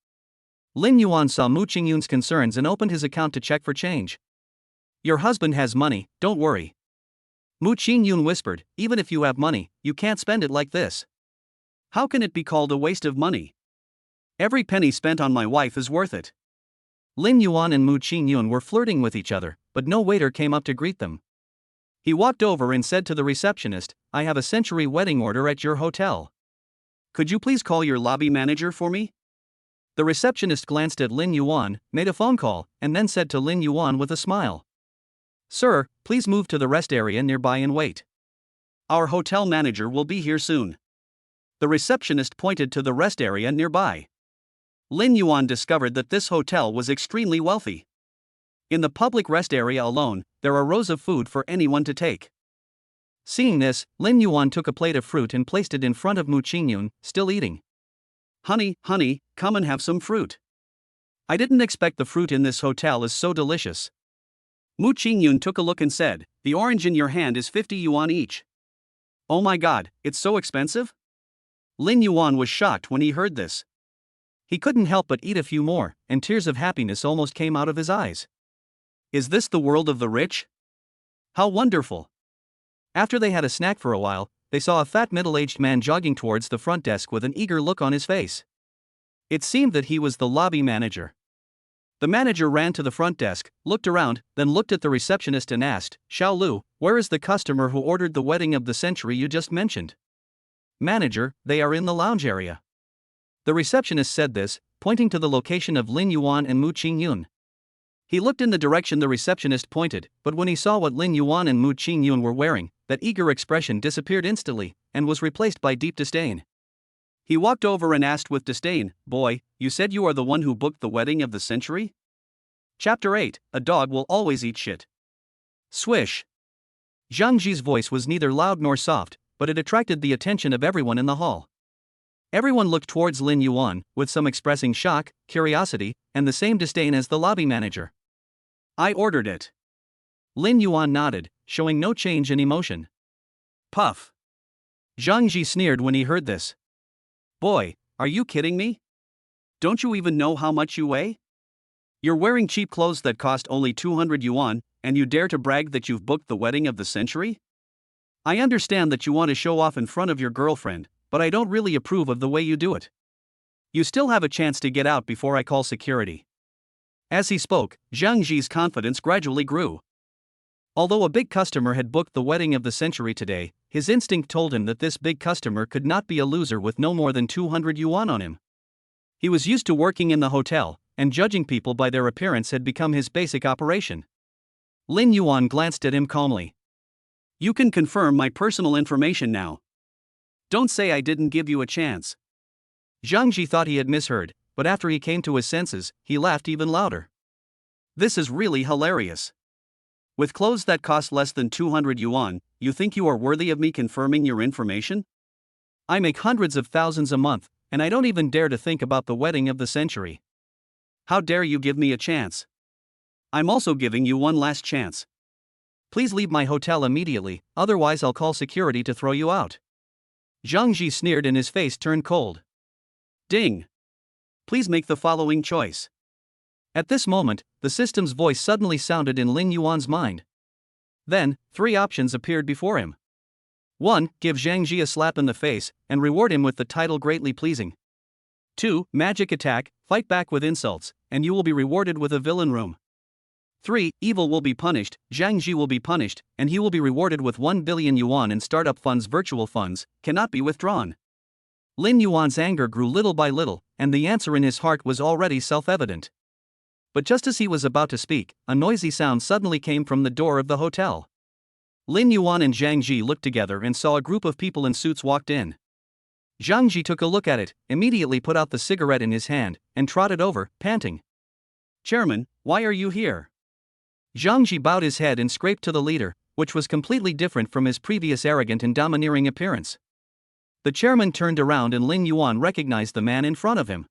Lin Yuan saw Mu Qingyun's concerns and opened his account to check for change. "Your husband has money, don't worry." Mu Qingyun whispered, "Even if you have money, you can't spend it like this. How can it be called a waste of money? Every penny spent on my wife is worth it." Lin Yuan and Mu Qingyun were flirting with each other, but no waiter came up to greet them. He walked over and said to the receptionist, "I have a century wedding order at your hotel. Could you please call your lobby manager for me?" The receptionist glanced at Lin Yuan, made a phone call, and then said to Lin Yuan with a smile, "Sir, please move to the rest area nearby and wait. Our hotel manager will be here soon." The receptionist pointed to the rest area nearby. Lin Yuan discovered that this hotel was extremely wealthy. In the public rest area alone, there are rows of food for anyone to take. Seeing this, Lin Yuan took a plate of fruit and placed it in front of Mu Qingyun, still eating. Honey, come and have some fruit. I didn't expect the fruit in this hotel is so delicious." Mu Qingyun took a look and said, "The orange in your hand is 50 yuan each." "Oh my god, it's so expensive?" Lin Yuan was shocked when he heard this. He couldn't help but eat a few more, and tears of happiness almost came out of his eyes. Is this the world of the rich? How wonderful! After they had a snack for a while, they saw a fat middle-aged man jogging towards the front desk with an eager look on his face. It seemed that he was the lobby manager. The manager ran to the front desk, looked around, then looked at the receptionist and asked, "Xiao Lu, where is the customer who ordered the wedding of the century you just mentioned?" "Manager, they are in the lounge area." The receptionist said this, pointing to the location of Lin Yuan and Mu Qingyun. He looked in the direction the receptionist pointed, but when he saw what Lin Yuan and Mu Qingyun were wearing, that eager expression disappeared instantly, and was replaced by deep disdain. He walked over and asked with disdain, "Boy, you said you are the one who booked the wedding of the century?" Chapter 8, A Dog Will Always Eat Shit. Swish. Zhang Ji's voice was neither loud nor soft, but it attracted the attention of everyone in the hall. Everyone looked towards Lin Yuan, with some expressing shock, curiosity, and the same disdain as the lobby manager. "I ordered it." Lin Yuan nodded, showing no change in emotion. Puff. Zhang Ji sneered when he heard this. "Boy, are you kidding me? Don't you even know how much you weigh? You're wearing cheap clothes that cost only 200 yuan, and you dare to brag that you've booked the wedding of the century? I understand that you want to show off in front of your girlfriend, but I don't really approve of the way you do it. You still have a chance to get out before I call security." As he spoke, Zhang Ji's confidence gradually grew. Although a big customer had booked the wedding of the century today, his instinct told him that this big customer could not be a loser with no more than 200 yuan on him. He was used to working in the hotel, and judging people by their appearance had become his basic operation. Lin Yuan glanced at him calmly. You can confirm my personal information now. Don't say I didn't give you a chance. Zhang Ji thought he had misheard, but after he came to his senses, he laughed even louder. This is really hilarious. With clothes that cost less than 200 yuan, you think you are worthy of me confirming your information? I make hundreds of thousands a month, and I don't even dare to think about the wedding of the century. How dare you give me a chance? I'm also giving you one last chance. Please leave my hotel immediately, otherwise I'll call security to throw you out. Zhang Ji sneered and his face turned cold. Ding! Please make the following choice. At this moment, the system's voice suddenly sounded in Lin Yuan's mind. Then, 3 options appeared before him. 1. Give Zhang Ji a slap in the face, and reward him with the title greatly pleasing. 2. Magic attack, fight back with insults, and you will be rewarded with a villain room. 3. Evil will be punished, Zhang Ji will be punished, and he will be rewarded with 1 billion yuan in startup funds. Virtual funds cannot be withdrawn. Lin Yuan's anger grew little by little, and the answer in his heart was already self-evident. But just as he was about to speak, a noisy sound suddenly came from the door of the hotel. Lin Yuan and Zhang Ji looked together and saw a group of people in suits walked in. Zhang Ji took a look at it, immediately put out the cigarette in his hand, and trotted over, panting. Chairman, why are you here? Zhang Ji bowed his head and scraped to the leader, which was completely different from his previous arrogant and domineering appearance. The chairman turned around and Lin Yuan recognized the man in front of him.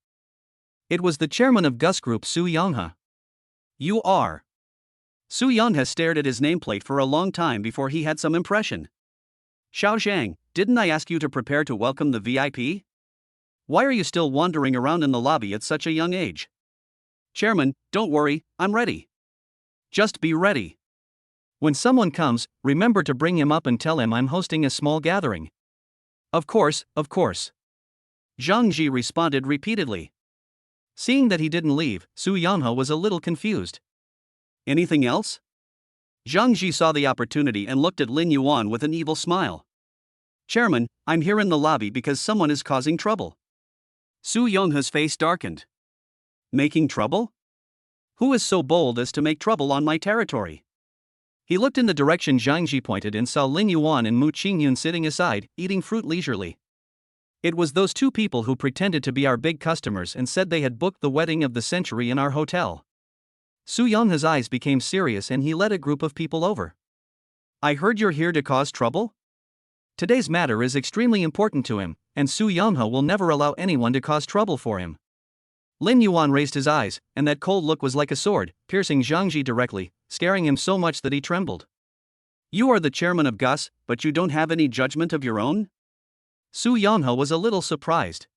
It was the chairman of Gus Group, Su Yonghe. You are. Su Yonghe stared at his nameplate for a long time before he had some impression. Xiao Zhang, didn't I ask you to prepare to welcome the VIP? Why are you still wandering around in the lobby at such a young age? Chairman, don't worry, I'm ready. Just be ready. When someone comes, remember to bring him up and tell him I'm hosting a small gathering. Of course, of course. Zhang Ji responded repeatedly. Seeing that he didn't leave, Su Yonghe was a little confused. Anything else? Zhang Ji saw the opportunity and looked at Lin Yuan with an evil smile. Chairman, I'm here in the lobby because someone is causing trouble. Su Yonghe's face darkened. Making trouble? Who is so bold as to make trouble on my territory? He looked in the direction Zhang Ji pointed and saw Lin Yuan and Mu Qingyun sitting aside, eating fruit leisurely. It was those 2 people who pretended to be our big customers and said they had booked the wedding of the century in our hotel. Su Yonghe's eyes became serious and he led a group of people over. I heard you're here to cause trouble? Today's matter is extremely important to him, and Su Yonghe will never allow anyone to cause trouble for him. Lin Yuan raised his eyes, and that cold look was like a sword, piercing Zhang Ji directly, scaring him so much that he trembled. You are the chairman of Gus, but you don't have any judgment of your own? Su Yonghe was a little surprised.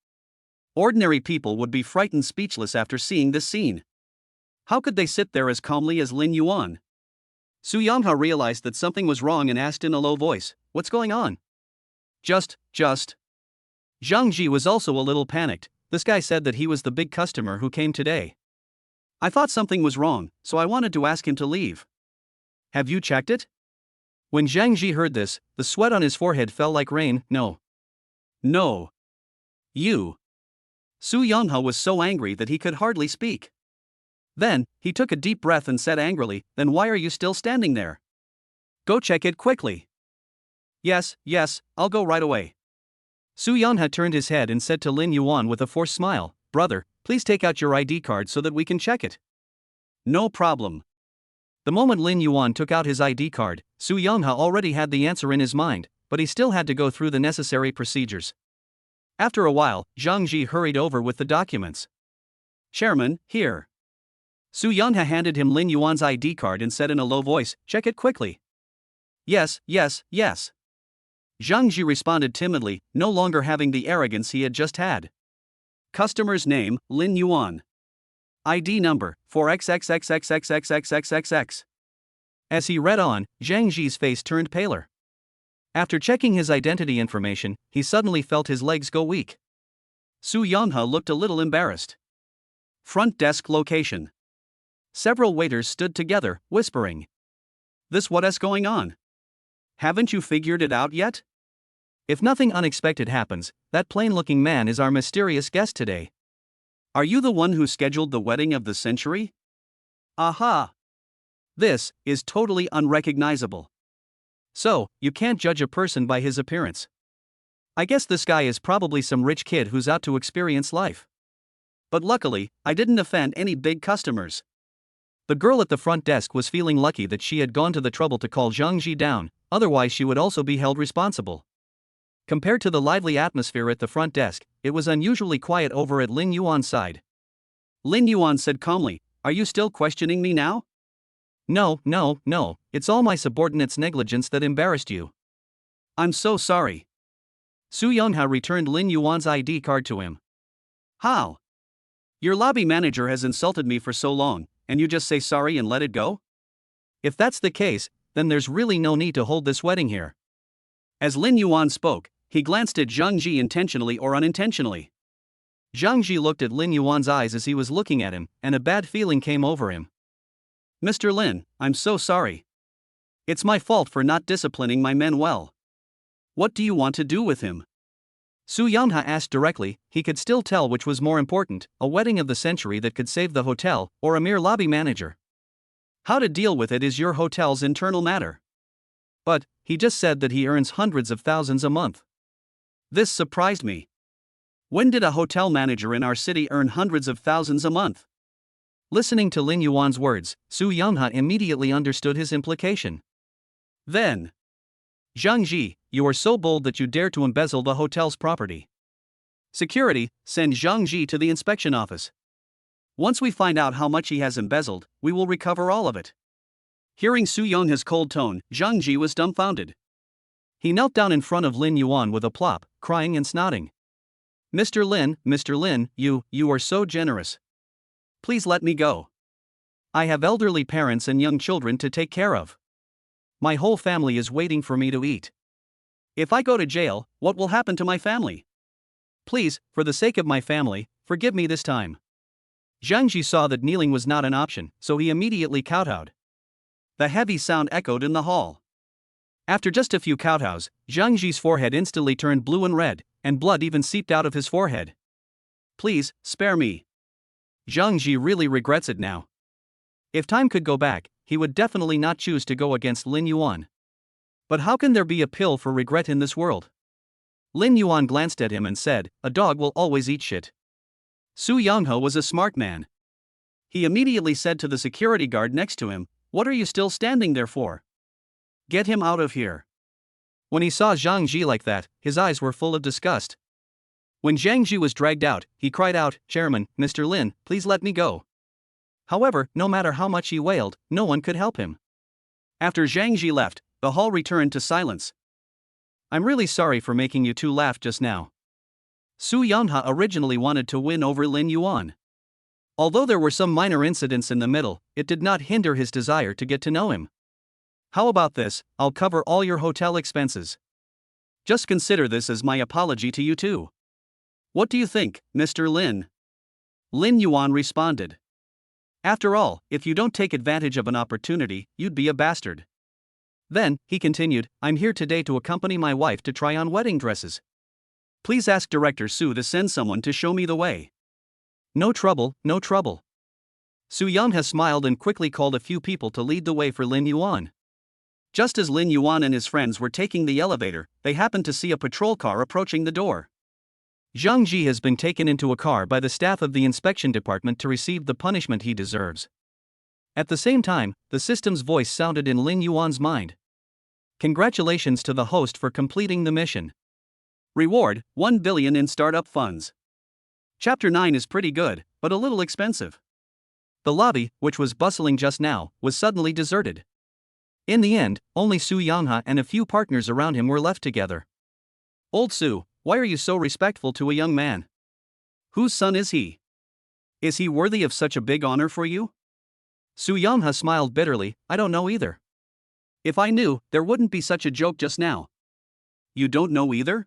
Ordinary people would be frightened speechless after seeing this scene. How could they sit there as calmly as Lin Yuan? Su Yonghe realized that something was wrong and asked in a low voice, what's going on? Just. Zhang Ji was also a little panicked. This guy said that he was the big customer who came today. I thought something was wrong, so I wanted to ask him to leave. Have you checked it? When Zhang Ji heard this, the sweat on his forehead fell like rain. No. You. Su Yonghe was so angry that he could hardly speak. Then, he took a deep breath and said angrily, then why are you still standing there? Go check it quickly. Yes, I'll go right away. Su Yonghe turned his head and said to Lin Yuan with a forced smile, brother, please take out your ID card so that we can check it. No problem. The moment Lin Yuan took out his ID card, Su Yonghe already had the answer in his mind, but he still had to go through the necessary procedures. After a while, Zhang Ji hurried over with the documents. Chairman, here. Su Yonghe handed him Lin Yuan's ID card and said in a low voice, check it quickly. Yes. Zhang Ji responded timidly, no longer having the arrogance he had just had. Customer's name, Lin Yuan. ID number, 4XXXXXXXXXX. As he read on, Zhang Ji's face turned paler. After checking his identity information, he suddenly felt his legs go weak. Su Yonghe looked a little embarrassed. Front desk location. Several waiters stood together, whispering. What's going on? Haven't you figured it out yet? If nothing unexpected happens, that plain-looking man is our mysterious guest today. Are you the one who scheduled the wedding of the century? Aha! This is totally unrecognizable. So, you can't judge a person by his appearance. I guess this guy is probably some rich kid who's out to experience life. But luckily, I didn't offend any big customers. The girl at the front desk was feeling lucky that she had gone to the trouble to call Zhang Ji down, otherwise she would also be held responsible. Compared to the lively atmosphere at the front desk, it was unusually quiet over at Lin Yuan's side. Lin Yuan said calmly, "Are you still questioning me now?" No, it's all my subordinate's negligence that embarrassed you. I'm so sorry. Su Yongha returned Lin Yuan's ID card to him. How? Your lobby manager has insulted me for so long, and you just say sorry and let it go? If that's the case, then there's really no need to hold this wedding here. As Lin Yuan spoke, he glanced at Zhang Ji intentionally or unintentionally. Zhang Ji looked at Lin Yuan's eyes as he was looking at him, and a bad feeling came over him. Mr. Lin, I'm so sorry. It's my fault for not disciplining my men well. What do you want to do with him? Su Yongha asked directly. He could still tell which was more important, a wedding of the century that could save the hotel, or a mere lobby manager. How to deal with it is your hotel's internal matter. But, he just said that he earns hundreds of thousands a month. This surprised me. When did a hotel manager in our city earn hundreds of thousands a month? Listening to Lin Yuan's words, Su Yongha immediately understood his implication. Then, Zhang Ji, you are so bold that you dare to embezzle the hotel's property. Security, send Zhang Ji to the inspection office. Once we find out how much he has embezzled, we will recover all of it. Hearing Su Yongha's cold tone, Zhang Ji was dumbfounded. He knelt down in front of Lin Yuan with a plop, crying and snotting. Mr. Lin, you are so generous. Please let me go. I have elderly parents and young children to take care of. My whole family is waiting for me to eat. If I go to jail, what will happen to my family? Please, for the sake of my family, forgive me this time. Zhang Ji saw that kneeling was not an option, so he immediately kowtowed. The heavy sound echoed in the hall. After just a few kowtows, Zhang Ji's forehead instantly turned blue and red, and blood even seeped out of his forehead. Please, spare me. Zhang Ji really regrets it now. If time could go back, he would definitely not choose to go against Lin Yuan. But how can there be a pill for regret in this world? Lin Yuan glanced at him and said, "A dog will always eat shit." Su Yongha was a smart man. He immediately said to the security guard next to him, "What are you still standing there for? Get him out of here." When he saw Zhang Ji like that, his eyes were full of disgust. When Zhang Ji was dragged out, he cried out, "Chairman, Mr. Lin, please let me go." However, no matter how much he wailed, no one could help him. After Zhang Ji left, the hall returned to silence. I'm really sorry for making you two laugh just now. Su Yongha originally wanted to win over Lin Yuan. Although there were some minor incidents in the middle, it did not hinder his desire to get to know him. How about this? I'll cover all your hotel expenses. Just consider this as my apology to you too. What do you think, Mr. Lin? Lin Yuan responded. After all, if you don't take advantage of an opportunity, you'd be a bastard. Then, he continued, I'm here today to accompany my wife to try on wedding dresses. Please ask Director Su to send someone to show me the way. No trouble. Su Yongha smiled and quickly called a few people to lead the way for Lin Yuan. Just as Lin Yuan and his friends were taking the elevator, they happened to see a patrol car approaching the door. Zhang Ji has been taken into a car by the staff of the inspection department to receive the punishment he deserves. At the same time, the system's voice sounded in Lin Yuan's mind. Congratulations to the host for completing the mission. Reward, 1 billion in startup funds. Chapter 9 is pretty good, but a little expensive. The lobby, which was bustling just now, was suddenly deserted. In the end, only Su Yongha and a few partners around him were left together. Old Su, why are you so respectful to a young man? Whose son is he? Is he worthy of such a big honor for you? Su Yongha smiled bitterly, I don't know either. If I knew, there wouldn't be such a joke just now. You don't know either?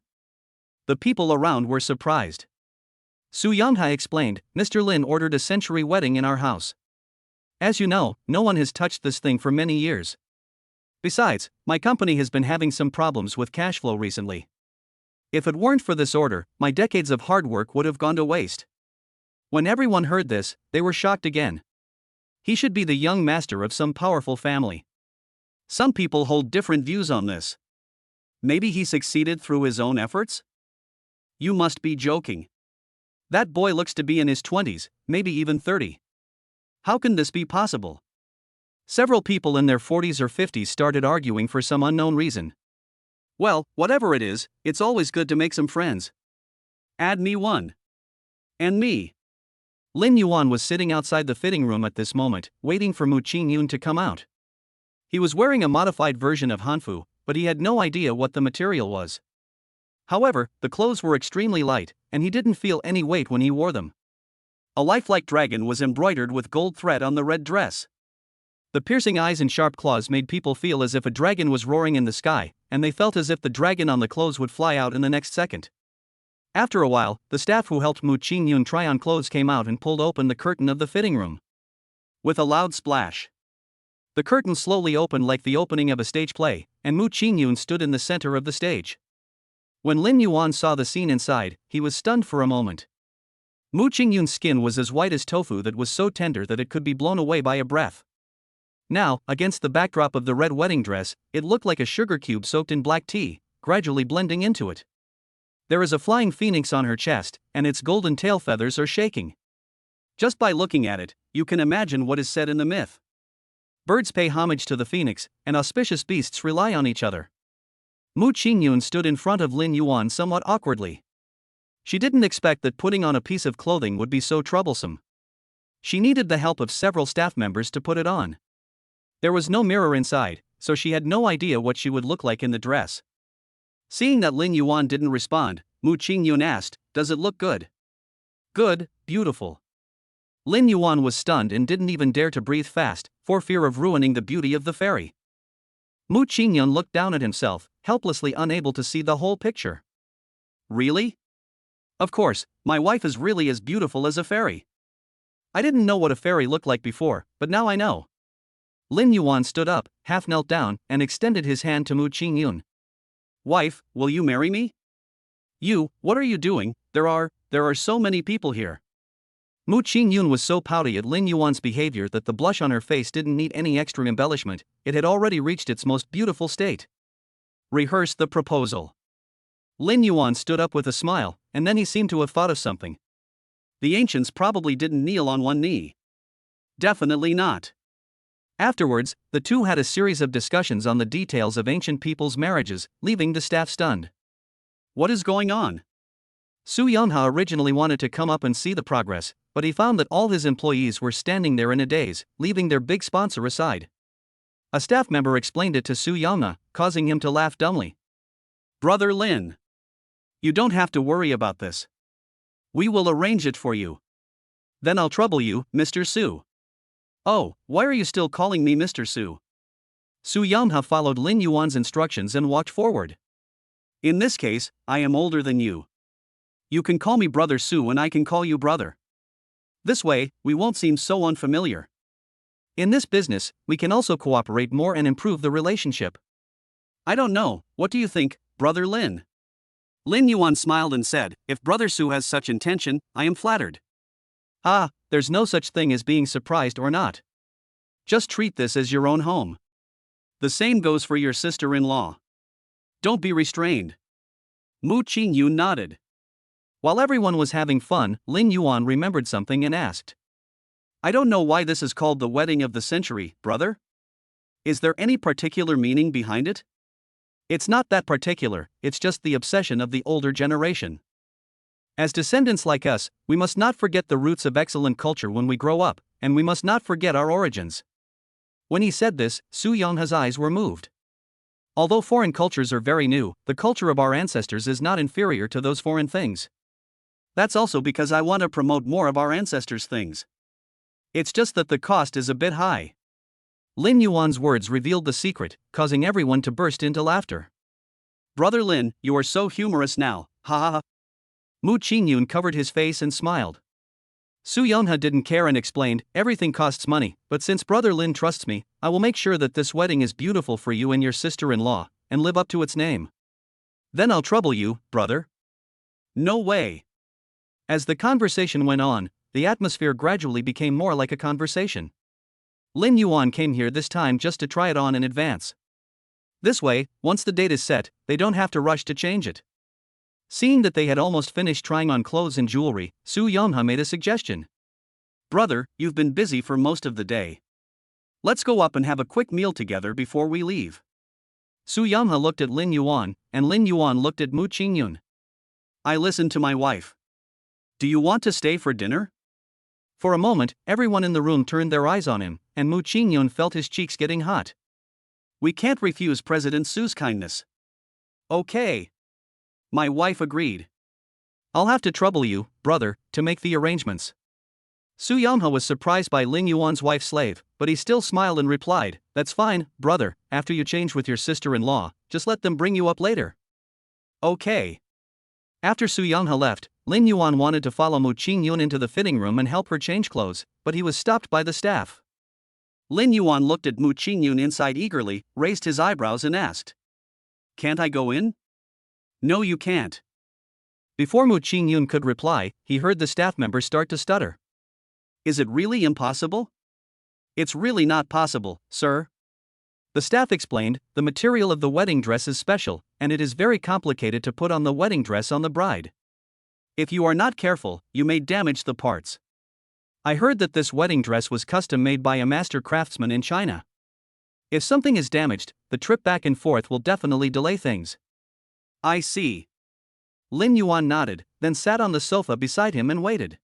The people around were surprised. Su Yongha explained, Mr. Lin ordered a century wedding in our house. As you know, no one has touched this thing for many years. Besides, my company has been having some problems with cash flow recently. If it weren't for this order, my decades of hard work would have gone to waste. When everyone heard this, they were shocked again. He should be the young master of some powerful family. Some people hold different views on this. Maybe he succeeded through his own efforts? You must be joking. That boy looks to be in his 20s, maybe even 30. How can this be possible? Several people in their 40s or 50s started arguing for some unknown reason. Well, whatever it is, it's always good to make some friends. Add me one. And me. Lin Yuan was sitting outside the fitting room at this moment, waiting for Mu Qingyun to come out. He was wearing a modified version of hanfu, but he had no idea what the material was. However, the clothes were extremely light, and he didn't feel any weight when he wore them. A lifelike dragon was embroidered with gold thread on the red dress. The piercing eyes and sharp claws made people feel as if a dragon was roaring in the sky, and they felt as if the dragon on the clothes would fly out in the next second. After a while, the staff who helped Mu Qingyun try on clothes came out and pulled open the curtain of the fitting room. With a loud splash, the curtain slowly opened like the opening of a stage play, and Mu Qingyun stood in the center of the stage. When Lin Yuan saw the scene inside, he was stunned for a moment. Mu Qingyun's skin was as white as tofu that was so tender that it could be blown away by a breath. Now, against the backdrop of the red wedding dress, it looked like a sugar cube soaked in black tea, gradually blending into it. There is a flying phoenix on her chest, and its golden tail feathers are shaking. Just by looking at it, you can imagine what is said in the myth. Birds pay homage to the phoenix, and auspicious beasts rely on each other. Mu Qingyun stood in front of Lin Yuan somewhat awkwardly. She didn't expect that putting on a piece of clothing would be so troublesome. She needed the help of several staff members to put it on. There was no mirror inside, so she had no idea what she would look like in the dress. Seeing that Lin Yuan didn't respond, Mu Qingyun asked, "Does it look good?" "Good, beautiful." Lin Yuan was stunned and didn't even dare to breathe fast, for fear of ruining the beauty of the fairy. Mu Qingyun looked down at himself, helplessly unable to see the whole picture. "Really? Of course, my wife is really as beautiful as a fairy. I didn't know what a fairy looked like before, but now I know." Lin Yuan stood up, half knelt down, and extended his hand to Mu Qingyun. "Wife, will you marry me?" "You, what are you doing? There are so many people here." Mu Qingyun was so pouty at Lin Yuan's behavior that the blush on her face didn't need any extra embellishment, it had already reached its most beautiful state. "Rehearse the proposal." Lin Yuan stood up with a smile, and then he seemed to have thought of something. The ancients probably didn't kneel on one knee. Definitely not. Afterwards, the two had a series of discussions on the details of ancient people's marriages, leaving the staff stunned. What is going on? Su Yongha originally wanted to come up and see the progress, but he found that all his employees were standing there in a daze, leaving their big sponsor aside. A staff member explained it to Su Yongha, causing him to laugh dumbly. "Brother Lin, you don't have to worry about this. We will arrange it for you. Then I'll trouble you, Mr. Su." "Oh, why are you still calling me Mr. Su?" Su Yongha followed Lin Yuan's instructions and walked forward. "In this case, I am older than you. You can call me Brother Su and I can call you brother. This way, we won't seem so unfamiliar. In this business, we can also cooperate more and improve the relationship." "I don't know, what do you think, Brother Lin?" Lin Yuan smiled and said, "If Brother Su has such intention, I am flattered." "Ah, there's no such thing as being surprised or not. Just treat this as your own home. The same goes for your sister-in-law. Don't be restrained." Mu Qingyun nodded. While everyone was having fun, Lin Yuan remembered something and asked, "I don't know why this is called the wedding of the century, brother. Is there any particular meaning behind it?" "It's not that particular, it's just the obsession of the older generation. As descendants like us, we must not forget the roots of excellent culture when we grow up, and we must not forget our origins." When he said this, Su Yongha's eyes were moved. Although foreign cultures are very new, the culture of our ancestors is not inferior to those foreign things. That's also because I want to promote more of our ancestors' things. It's just that the cost is a bit high. Lin Yuan's words revealed the secret, causing everyone to burst into laughter. "Brother Lin, you are so humorous now, ha ha ha." Mu Qingyun covered his face and smiled. Su Yongha didn't care and explained, "Everything costs money, but since Brother Lin trusts me, I will make sure that this wedding is beautiful for you and your sister-in-law, and live up to its name. Then I'll trouble you, brother." "No way." As the conversation went on, the atmosphere gradually became more like a conversation. Lin Yuan came here this time just to try it on in advance. This way, once the date is set, they don't have to rush to change it. Seeing that they had almost finished trying on clothes and jewelry, Su Yonghe made a suggestion. Brother, you've been busy for most of the day. Let's go up and have a quick meal together before we leave. Su Yonghe looked at Lin Yuan, and Lin Yuan looked at Mu Qingyun. I listened to my wife. Do you want to stay for dinner? For a moment, everyone in the room turned their eyes on him, and Mu Qingyun felt his cheeks getting hot. We can't refuse President Su's kindness. Okay. My wife agreed. I'll have to trouble you, brother, to make the arrangements. Su Yonghe was surprised by Lin Yuan's wife's slave, but he still smiled and replied, That's fine, brother, after you change with your sister-in-law, just let them bring you up later. Okay. After Su Yonghe left, Lin Yuan wanted to follow Mu Qingyun into the fitting room and help her change clothes, but he was stopped by the staff. Lin Yuan looked at Mu Qingyun inside eagerly, raised his eyebrows and asked, Can't I go in? No, you can't. Before Mu Qingyun could reply, he heard the staff member start to stutter. Is it really impossible? It's really not possible, sir. The staff explained, the material of the wedding dress is special, and it is very complicated to put on the wedding dress on the bride. If you are not careful, you may damage the parts. I heard that this wedding dress was custom made by a master craftsman in China. If something is damaged, the trip back and forth will definitely delay things. I see. Lin Yuan nodded, then sat on the sofa beside him and waited.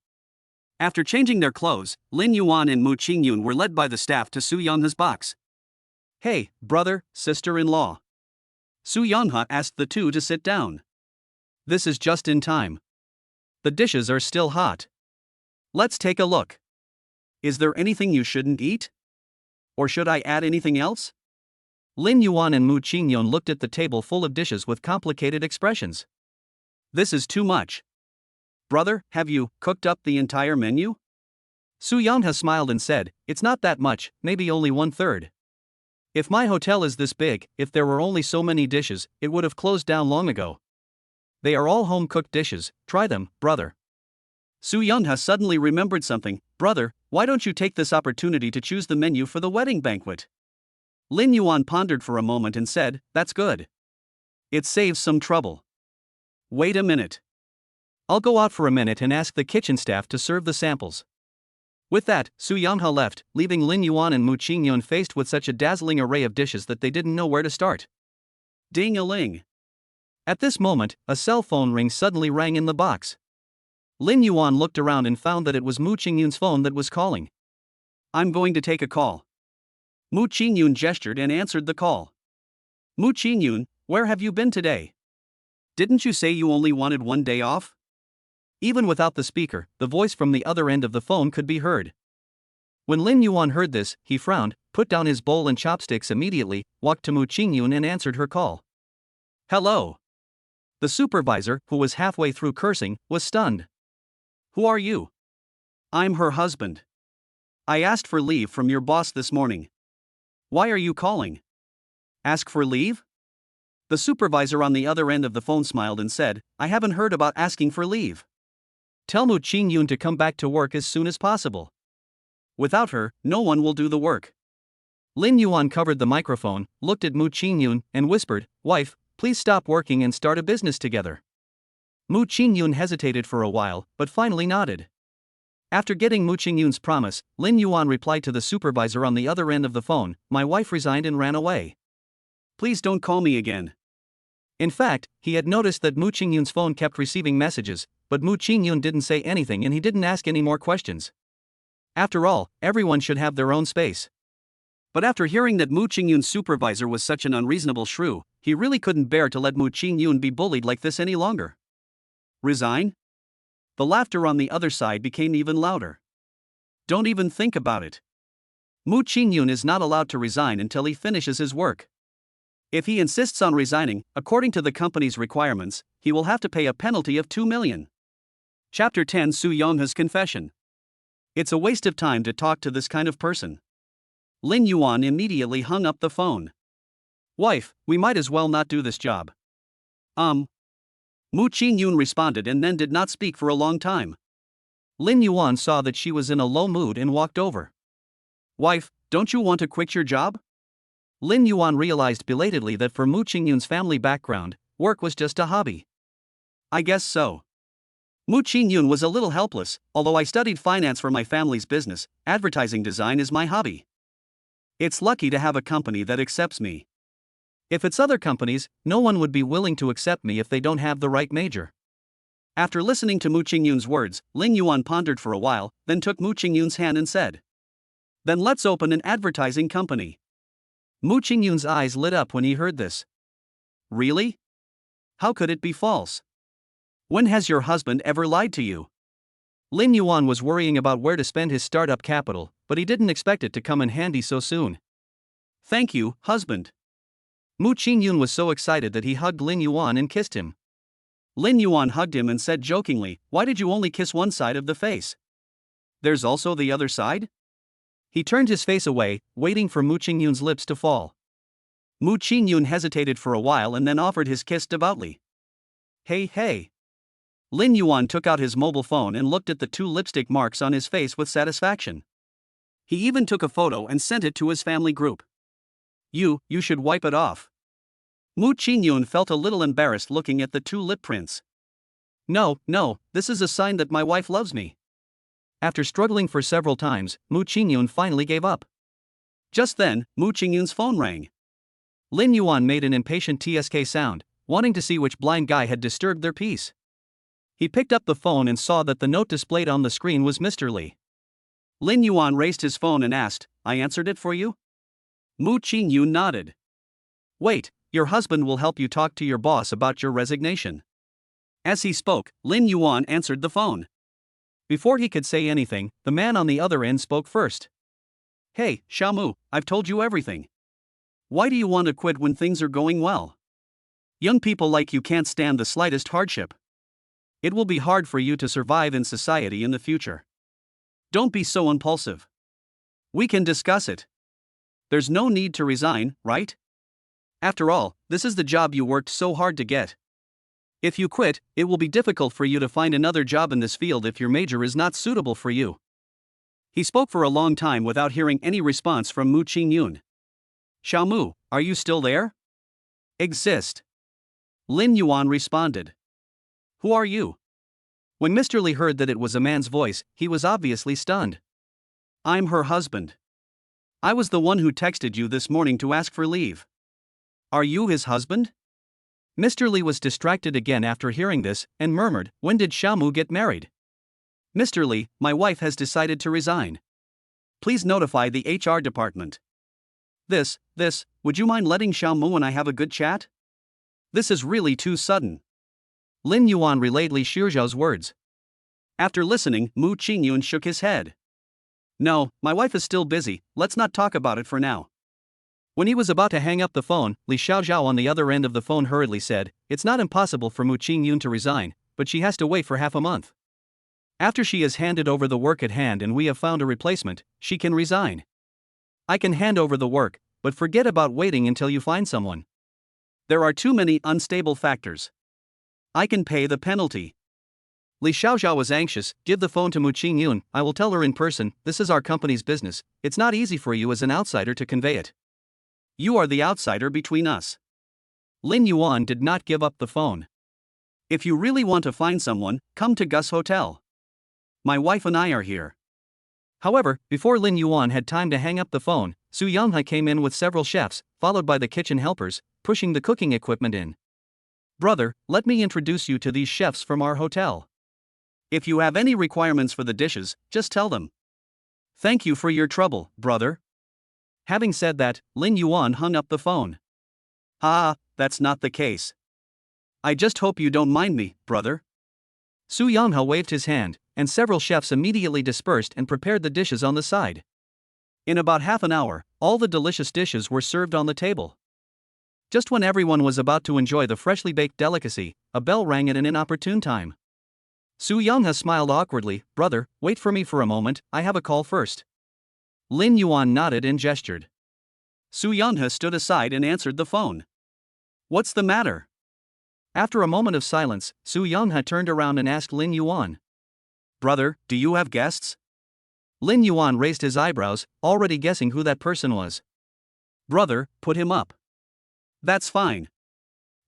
After changing their clothes, Lin Yuan and Mu Qingyun were led by the staff to Su Yonghe's box. Hey, brother, sister-in-law. Su Yonghe asked the two to sit down. This is just in time. The dishes are still hot. Let's take a look. Is there anything you shouldn't eat? Or should I add anything else? Lin Yuan and Mu Qingyun looked at the table full of dishes with complicated expressions. This is too much. Brother, have you cooked up the entire menu? Su Yonghe smiled and said, It's not that much, maybe only 1/3. If my hotel is this big, if there were only so many dishes, it would have closed down long ago. They are all home-cooked dishes, try them, brother. Su Yonghe suddenly remembered something. Brother, why don't you take this opportunity to choose the menu for the wedding banquet? Lin Yuan pondered for a moment and said, That's good. It saves some trouble. Wait a minute. I'll go out for a minute and ask the kitchen staff to serve the samples. With that, Su Yonghe left, leaving Lin Yuan and Mu Qingyun faced with such a dazzling array of dishes that they didn't know where to start. Ding-a-ling. At this moment, a cell phone ring suddenly rang in the box. Lin Yuan looked around and found that it was Mu Qingyun's phone that was calling. I'm going to take a call. Mu Qingyun gestured and answered the call. Mu Qingyun, where have you been today? Didn't you say you only wanted 1 day off? Even without the speaker, the voice from the other end of the phone could be heard. When Lin Yuan heard this, he frowned, put down his bowl and chopsticks immediately, walked to Mu Qingyun and answered her call. Hello. The supervisor, who was halfway through cursing, was stunned. Who are you? I'm her husband. I asked for leave from your boss this morning. Why are you calling? Ask for leave? The supervisor on the other end of the phone smiled and said, I haven't heard about asking for leave. Tell Mu Qingyun to come back to work as soon as possible. Without her, no one will do the work. Lin Yuan covered the microphone, looked at Mu Qingyun, and whispered, Wife, please stop working and start a business together. Mu Qingyun hesitated for a while, but finally nodded. After getting Mu Qingyun's promise, Lin Yuan replied to the supervisor on the other end of the phone, My wife resigned and ran away. Please don't call me again. In fact, he had noticed that Mu Qingyun's phone kept receiving messages, but Mu Qingyun didn't say anything and he didn't ask any more questions. After all, everyone should have their own space. But after hearing that Mu Qingyun's supervisor was such an unreasonable shrew, he really couldn't bear to let Mu Qingyun be bullied like this any longer. Resign? The laughter on the other side became even louder. Don't even think about it. Mu Qingyun is not allowed to resign until he finishes his work. If he insists on resigning, according to the company's requirements, he will have to pay a penalty of 2 million. Chapter 10 Su Yonghe's Confession. It's a waste of time to talk to this kind of person. Lin Yuan immediately hung up the phone. Wife, we might as well not do this job. Mu Qingyun responded and then did not speak for a long time. Lin Yuan saw that she was in a low mood and walked over. Wife, don't you want to quit your job? Lin Yuan realized belatedly that for Mu Qingyun's family background, work was just a hobby. I guess so. Mu Qingyun was a little helpless. Although I studied finance for my family's business, advertising design is my hobby. It's lucky to have a company that accepts me. If it's other companies, no one would be willing to accept me if they don't have the right major. After listening to Mu Qingyun's words, Lin Yuan pondered for a while, then took Mu Qingyun's hand and said, "Then let's open an advertising company." Mu Qingyun's eyes lit up when he heard this. Really? How could it be false? When has your husband ever lied to you? Lin Yuan was worrying about where to spend his startup capital, but he didn't expect it to come in handy so soon. Thank you, husband. Mu Qingyun was so excited that he hugged Lin Yuan and kissed him. Lin Yuan hugged him and said jokingly, "Why did you only kiss one side of the face? There's also the other side?" He turned his face away, waiting for Mu Qingyun's lips to fall. Mu Qingyun hesitated for a while and then offered his kiss devoutly. Hey. Lin Yuan took out his mobile phone and looked at the 2 lipstick marks on his face with satisfaction. He even took a photo and sent it to his family group. You should wipe it off. Mu Qingyun felt a little embarrassed looking at the 2 lip prints. No, this is a sign that my wife loves me. After struggling for several times, Mu Qingyun finally gave up. Just then, Mu Qingyun's phone rang. Lin Yuan made an impatient TSK sound, wanting to see which blind guy had disturbed their peace. He picked up the phone and saw that the note displayed on the screen was Mr. Li. Lin Yuan raised his phone and asked, "I answered it for you?" Mu Qingyun nodded. "Wait, your husband will help you talk to your boss about your resignation." As he spoke, Lin Yuan answered the phone. Before he could say anything, the man on the other end spoke first. "Hey, Xiaomu, I've told you everything. Why do you want to quit when things are going well? Young people like you can't stand the slightest hardship. It will be hard for you to survive in society in the future. Don't be so impulsive. We can discuss it. There's no need to resign, right? After all, this is the job you worked so hard to get. If you quit, it will be difficult for you to find another job in this field if your major is not suitable for you." He spoke for a long time without hearing any response from Mu Qingyun. "Xiaomu, are you still there?" "Exist." Lin Yuan responded. "Who are you?" When Mr. Li heard that it was a man's voice, he was obviously stunned. "I'm her husband. I was the one who texted you this morning to ask for leave." "Are you his husband?" Mr. Li was distracted again after hearing this, and murmured, "When did Xiaomu get married?" "Mr. Li, my wife has decided to resign. Please notify the HR department." This, would you mind letting Xiaomu and I have a good chat? This is really too sudden." Lin Yuan relayed Li Xiuzhao's words. After listening, Mu Qingyun shook his head. "No, my wife is still busy, let's not talk about it for now." When he was about to hang up the phone, Li Xiaozhao on the other end of the phone hurriedly said, "It's not impossible for Mu Qingyun to resign, but she has to wait for half a month. After she has handed over the work at hand and we have found a replacement, she can resign. I can hand over the work, but forget about waiting until you find someone. There are too many unstable factors. I can pay the penalty." Li Xiaozhao was anxious. "Give the phone to Mu Qingyun, I will tell her in person, this is our company's business, it's not easy for you as an outsider to convey it. You are the outsider between us." Lin Yuan did not give up the phone. "If you really want to find someone, come to Gus Hotel. My wife and I are here." However, before Lin Yuan had time to hang up the phone, Su Yonghe came in with several chefs, followed by the kitchen helpers, pushing the cooking equipment in. "Brother, let me introduce you to these chefs from our hotel. If you have any requirements for the dishes, just tell them. Thank you for your trouble, brother." Having said that, Lin Yuan hung up the phone. That's not the case. I just hope you don't mind me, brother." Su Yonghe waved his hand, and several chefs immediately dispersed and prepared the dishes on the side. In about half an hour, all the delicious dishes were served on the table. Just when everyone was about to enjoy the freshly baked delicacy, a bell rang at an inopportune time. Su Yonghe smiled awkwardly. "Brother, wait for me for a moment, I have a call first." Lin Yuan nodded and gestured. Su Yonghe stood aside and answered the phone. "What's the matter?" After a moment of silence, Su Yonghe turned around and asked Lin Yuan. Brother, do you have guests? Lin Yuan raised his eyebrows, already guessing who that person was. Brother, put him up. That's fine.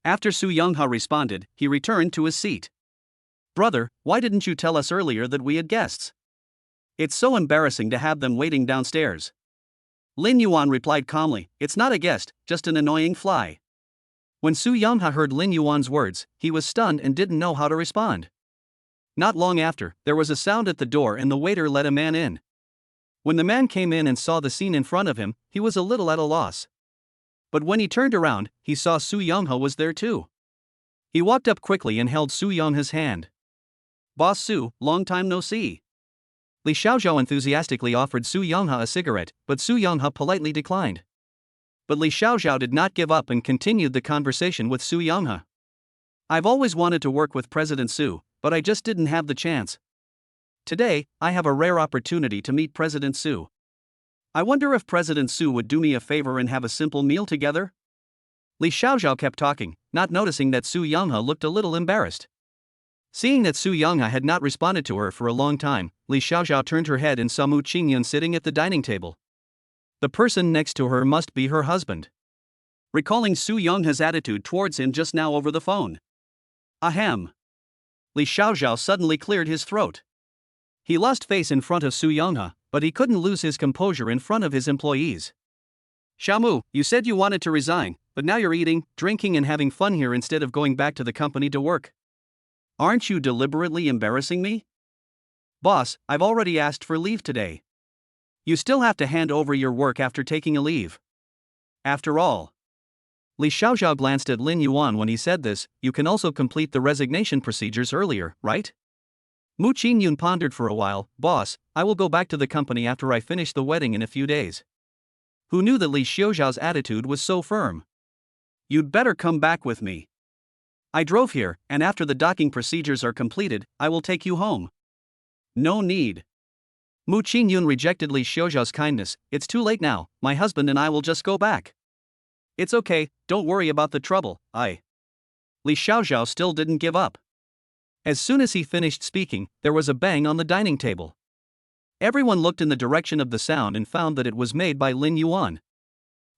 After Su Youngha responded, he returned to his seat. Brother, why didn't you tell us earlier that we had guests? It's so embarrassing to have them waiting downstairs. Lin Yuan replied calmly, it's not a guest, just an annoying fly. When Su Youngha heard Lin Yuan's words, he was stunned and didn't know how to respond. Not long after, there was a sound at the door and the waiter let a man in. When the man came in and saw the scene in front of him, he was a little at a loss. But when he turned around, he saw Su Youngha was there too. He walked up quickly and held Su Youngha's hand. Boss Su, long time no see. Li Xiaozhao enthusiastically offered Su Youngha a cigarette, but Su Youngha politely declined. But Li Xiaozhao did not give up and continued the conversation with Su Youngha. I've always wanted to work with President Su, but I just didn't have the chance. Today, I have a rare opportunity to meet President Su. I wonder if President Su would do me a favor and have a simple meal together? Li Xiaozhao kept talking, not noticing that Su Youngha looked a little embarrassed. Seeing that Su Youngha had not responded to her for a long time, Li Xiaozhao turned her head and saw Mu Qingyun sitting at the dining table. The person next to her must be her husband. Recalling Su Youngha's attitude towards him just now over the phone. Ahem. Li Xiaozhao suddenly cleared his throat. He lost face in front of Su Youngha, but he couldn't lose his composure in front of his employees. Xiaomu, you said you wanted to resign, but now you're eating, drinking and having fun here instead of going back to the company to work. Aren't you deliberately embarrassing me? Boss, I've already asked for leave today. You still have to hand over your work after taking a leave. After all. Li Xiaozhao glanced at Lin Yuan when he said this, you can also complete the resignation procedures earlier, right? Mu Qingyun pondered for a while, boss, I will go back to the company after I finish the wedding in a few days. Who knew that Li Xiaozhao's attitude was so firm? You'd better come back with me. I drove here, and after the docking procedures are completed, I will take you home. No need. Mu Qingyun rejected Li Xiaozhao's kindness, it's too late now, my husband and I will just go back. It's okay, don't worry about the trouble, Li Xiaozhao still didn't give up. As soon as he finished speaking, there was a bang on the dining table. Everyone looked in the direction of the sound and found that it was made by Lin Yuan.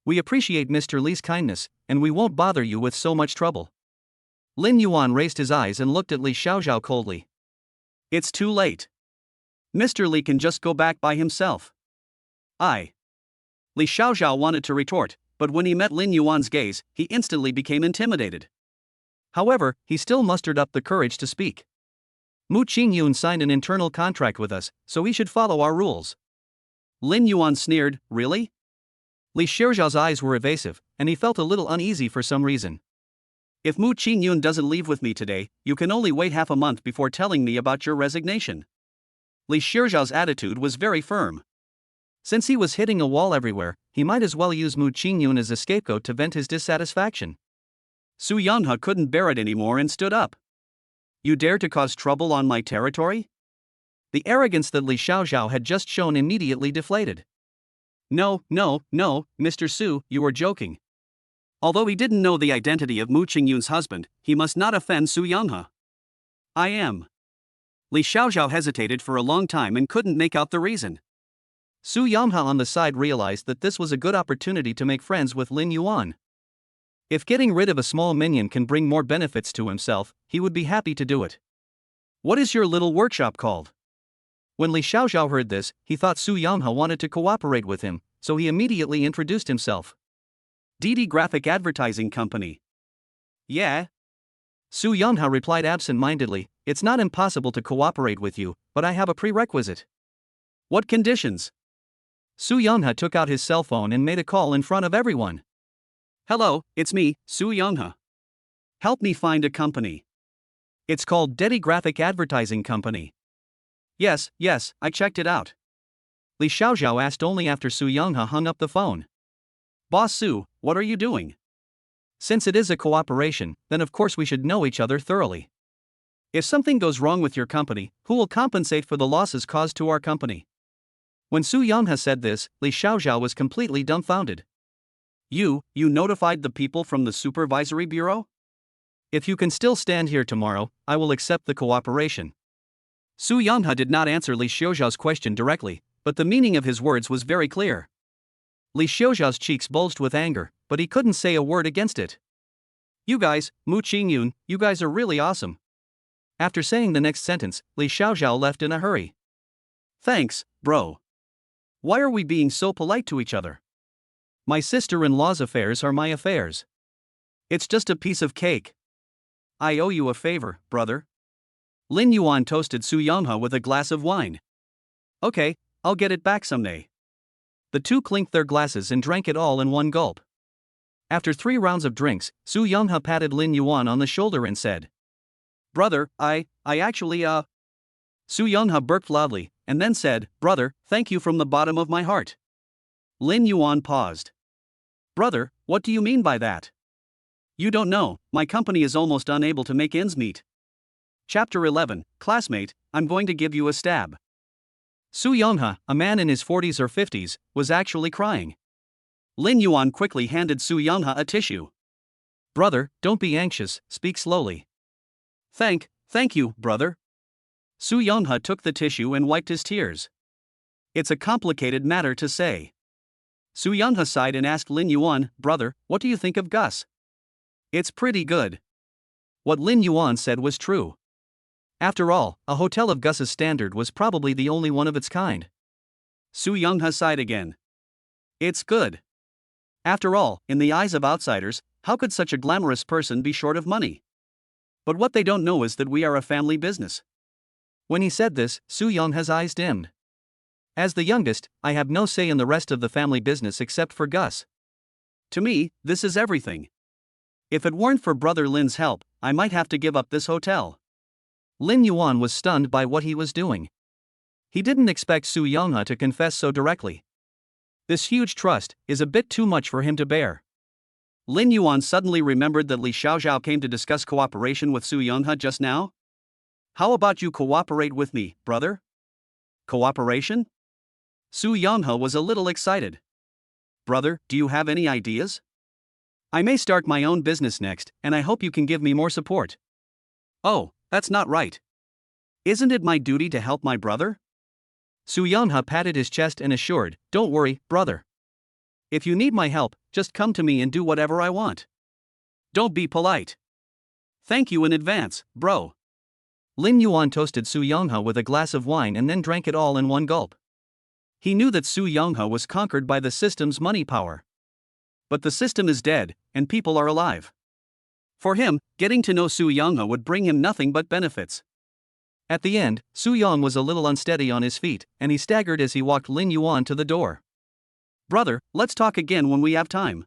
We appreciate Mr. Li's kindness, and we won't bother you with so much trouble. Lin Yuan raised his eyes and looked at Li Xiaozhao coldly. It's too late. Mr. Li can just go back by himself. Li Xiaozhao wanted to retort, but when he met Lin Yuan's gaze, he instantly became intimidated. However, he still mustered up the courage to speak. Mu Qingyun signed an internal contract with us, so he should follow our rules. Lin Yuan sneered, really? Li Xiaozhao's eyes were evasive, and he felt a little uneasy for some reason. If Mu Qingyun doesn't leave with me today, you can only wait half a month before telling me about your resignation. Li Xiaozhao's attitude was very firm. Since he was hitting a wall everywhere, he might as well use Mu Qingyun as a scapegoat to vent his dissatisfaction. Su Youngha couldn't bear it anymore and stood up. You dare to cause trouble on my territory? The arrogance that Li Xiaozhao had just shown immediately deflated. No, Mr. Su, you were joking. Although he didn't know the identity of Mu Qingyun's husband, he must not offend Su Youngha. I am. Li Xiaozhao hesitated for a long time and couldn't make out the reason. Su Youngha on the side realized that this was a good opportunity to make friends with Lin Yuan. If getting rid of a small minion can bring more benefits to himself, he would be happy to do it. What is your little workshop called? When Li Xiaozhao heard this, he thought Su Youngha wanted to cooperate with him, so he immediately introduced himself. DD Graphic Advertising Company. Yeah? Su Youngha replied absent-mindedly, it's not impossible to cooperate with you, but I have a prerequisite. What conditions? Su Youngha took out his cell phone and made a call in front of everyone. Hello, it's me, Su Youngha. Help me find a company. It's called DD Graphic Advertising Company. Yes, I checked it out. Li Xiaozhao asked only after Su Youngha hung up the phone. Boss Su, what are you doing? Since it is a cooperation, then of course we should know each other thoroughly. If something goes wrong with your company, who will compensate for the losses caused to our company? When Su Youngha said this, Li Xiaozhao was completely dumbfounded. You notified the people from the supervisory bureau? If you can still stand here tomorrow, I will accept the cooperation. Su Yonghe did not answer Li Xiaoxiao's question directly, but the meaning of his words was very clear. Li Xiaoxiao's cheeks bulged with anger, but he couldn't say a word against it. You guys, Mu Qingyun, you guys are really awesome. After saying the next sentence, Li Xiaoxiao left in a hurry. Thanks, bro. Why are we being so polite to each other? My sister-in-law's affairs are my affairs. It's just a piece of cake. I owe you a favor, brother. Lin Yuan toasted Su Yonghe with a glass of wine. Okay, I'll get it back someday. The two clinked their glasses and drank it all in one gulp. After 3 rounds of drinks, Su Yonghe patted Lin Yuan on the shoulder and said, Brother, I actually, Su Yonghe burped loudly, and then said, Brother, thank you from the bottom of my heart. Lin Yuan paused. Brother, what do you mean by that? You don't know, my company is almost unable to make ends meet. Chapter 11, Classmate, I'm going to give you a stab. Su Yonghe, a man in his 40s or 50s, was actually crying. Lin Yuan quickly handed Su Yonghe a tissue. Brother, don't be anxious, speak slowly. Thank you, brother. Su Yonghe took the tissue and wiped his tears. It's a complicated matter to say. Su Yonghe sighed and asked Lin Yuan, Brother, what do you think of Gus? It's pretty good. What Lin Yuan said was true. After all, a hotel of Gus's standard was probably the only one of its kind. Su Yonghe sighed again. It's good. After all, in the eyes of outsiders, how could such a glamorous person be short of money? But what they don't know is that we are a family business. When he said this, Su Yonghe's eyes dimmed. As the youngest, I have no say in the rest of the family business except for Gus. To me, this is everything. If it weren't for Brother Lin's help, I might have to give up this hotel. Lin Yuan was stunned by what he was doing. He didn't expect Su Yonghe to confess so directly. This huge trust is a bit too much for him to bear. Lin Yuan suddenly remembered that Li Xiaoxiao came to discuss cooperation with Su Yonghe just now. How about you cooperate with me, brother? Cooperation? Su Yonghe was a little excited. Brother, do you have any ideas? I may start my own business next, and I hope you can give me more support. Oh, that's not right. Isn't it my duty to help my brother? Su Yonghe patted his chest and assured, Don't worry, brother. If you need my help, just come to me and do whatever I want. Don't be polite. Thank you in advance, bro. Lin Yuan toasted Su Yonghe with a glass of wine and then drank it all in one gulp. He knew that Su Yonghe was conquered by the system's money power. But the system is dead, and people are alive. For him, getting to know Su Yonghe would bring him nothing but benefits. At the end, Su Yonghe was a little unsteady on his feet, and he staggered as he walked Lin Yuan to the door. Brother, let's talk again when we have time.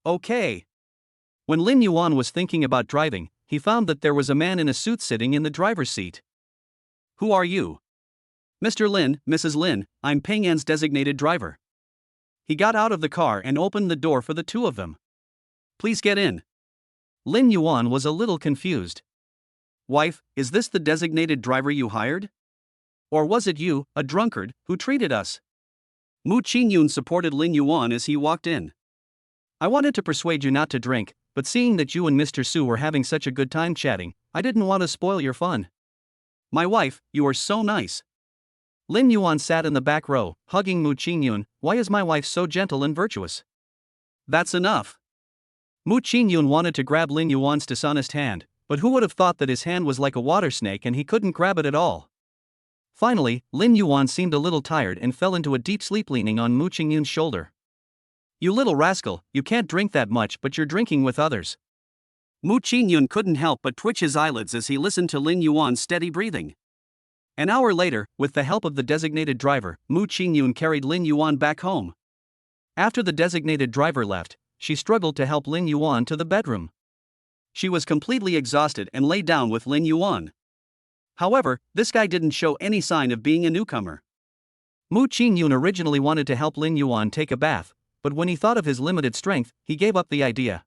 Okay. When Lin Yuan was thinking about driving, he found that there was a man in a suit sitting in the driver's seat. Who are you? Mr. Lin, Mrs. Lin, I'm Peng An's designated driver. He got out of the car and opened the door for the two of them. Please get in. Lin Yuan was a little confused. Wife, is this the designated driver you hired? Or was it you, a drunkard, who treated us? Mu Qingyun supported Lin Yuan as he walked in. I wanted to persuade you not to drink, but seeing that you and Mr. Su were having such a good time chatting, I didn't want to spoil your fun. My wife, you are so nice. Lin Yuan sat in the back row, hugging Mu Qingyun. Why is my wife so gentle and virtuous? That's enough. Mu Qingyun wanted to grab Lin Yuan's dishonest hand, but who would have thought that his hand was like a water snake and he couldn't grab it at all? Finally, Lin Yuan seemed a little tired and fell into a deep sleep leaning on Mu Qingyun's shoulder. You little rascal, you can't drink that much but you're drinking with others. Mu Qingyun couldn't help but twitch his eyelids as he listened to Lin Yuan's steady breathing. An hour later, with the help of the designated driver, Mu Qingyun carried Lin Yuan back home. After the designated driver left, she struggled to help Lin Yuan to the bedroom. She was completely exhausted and lay down with Lin Yuan. However, this guy didn't show any sign of being a newcomer. Mu Qingyun originally wanted to help Lin Yuan take a bath, but when he thought of his limited strength, he gave up the idea.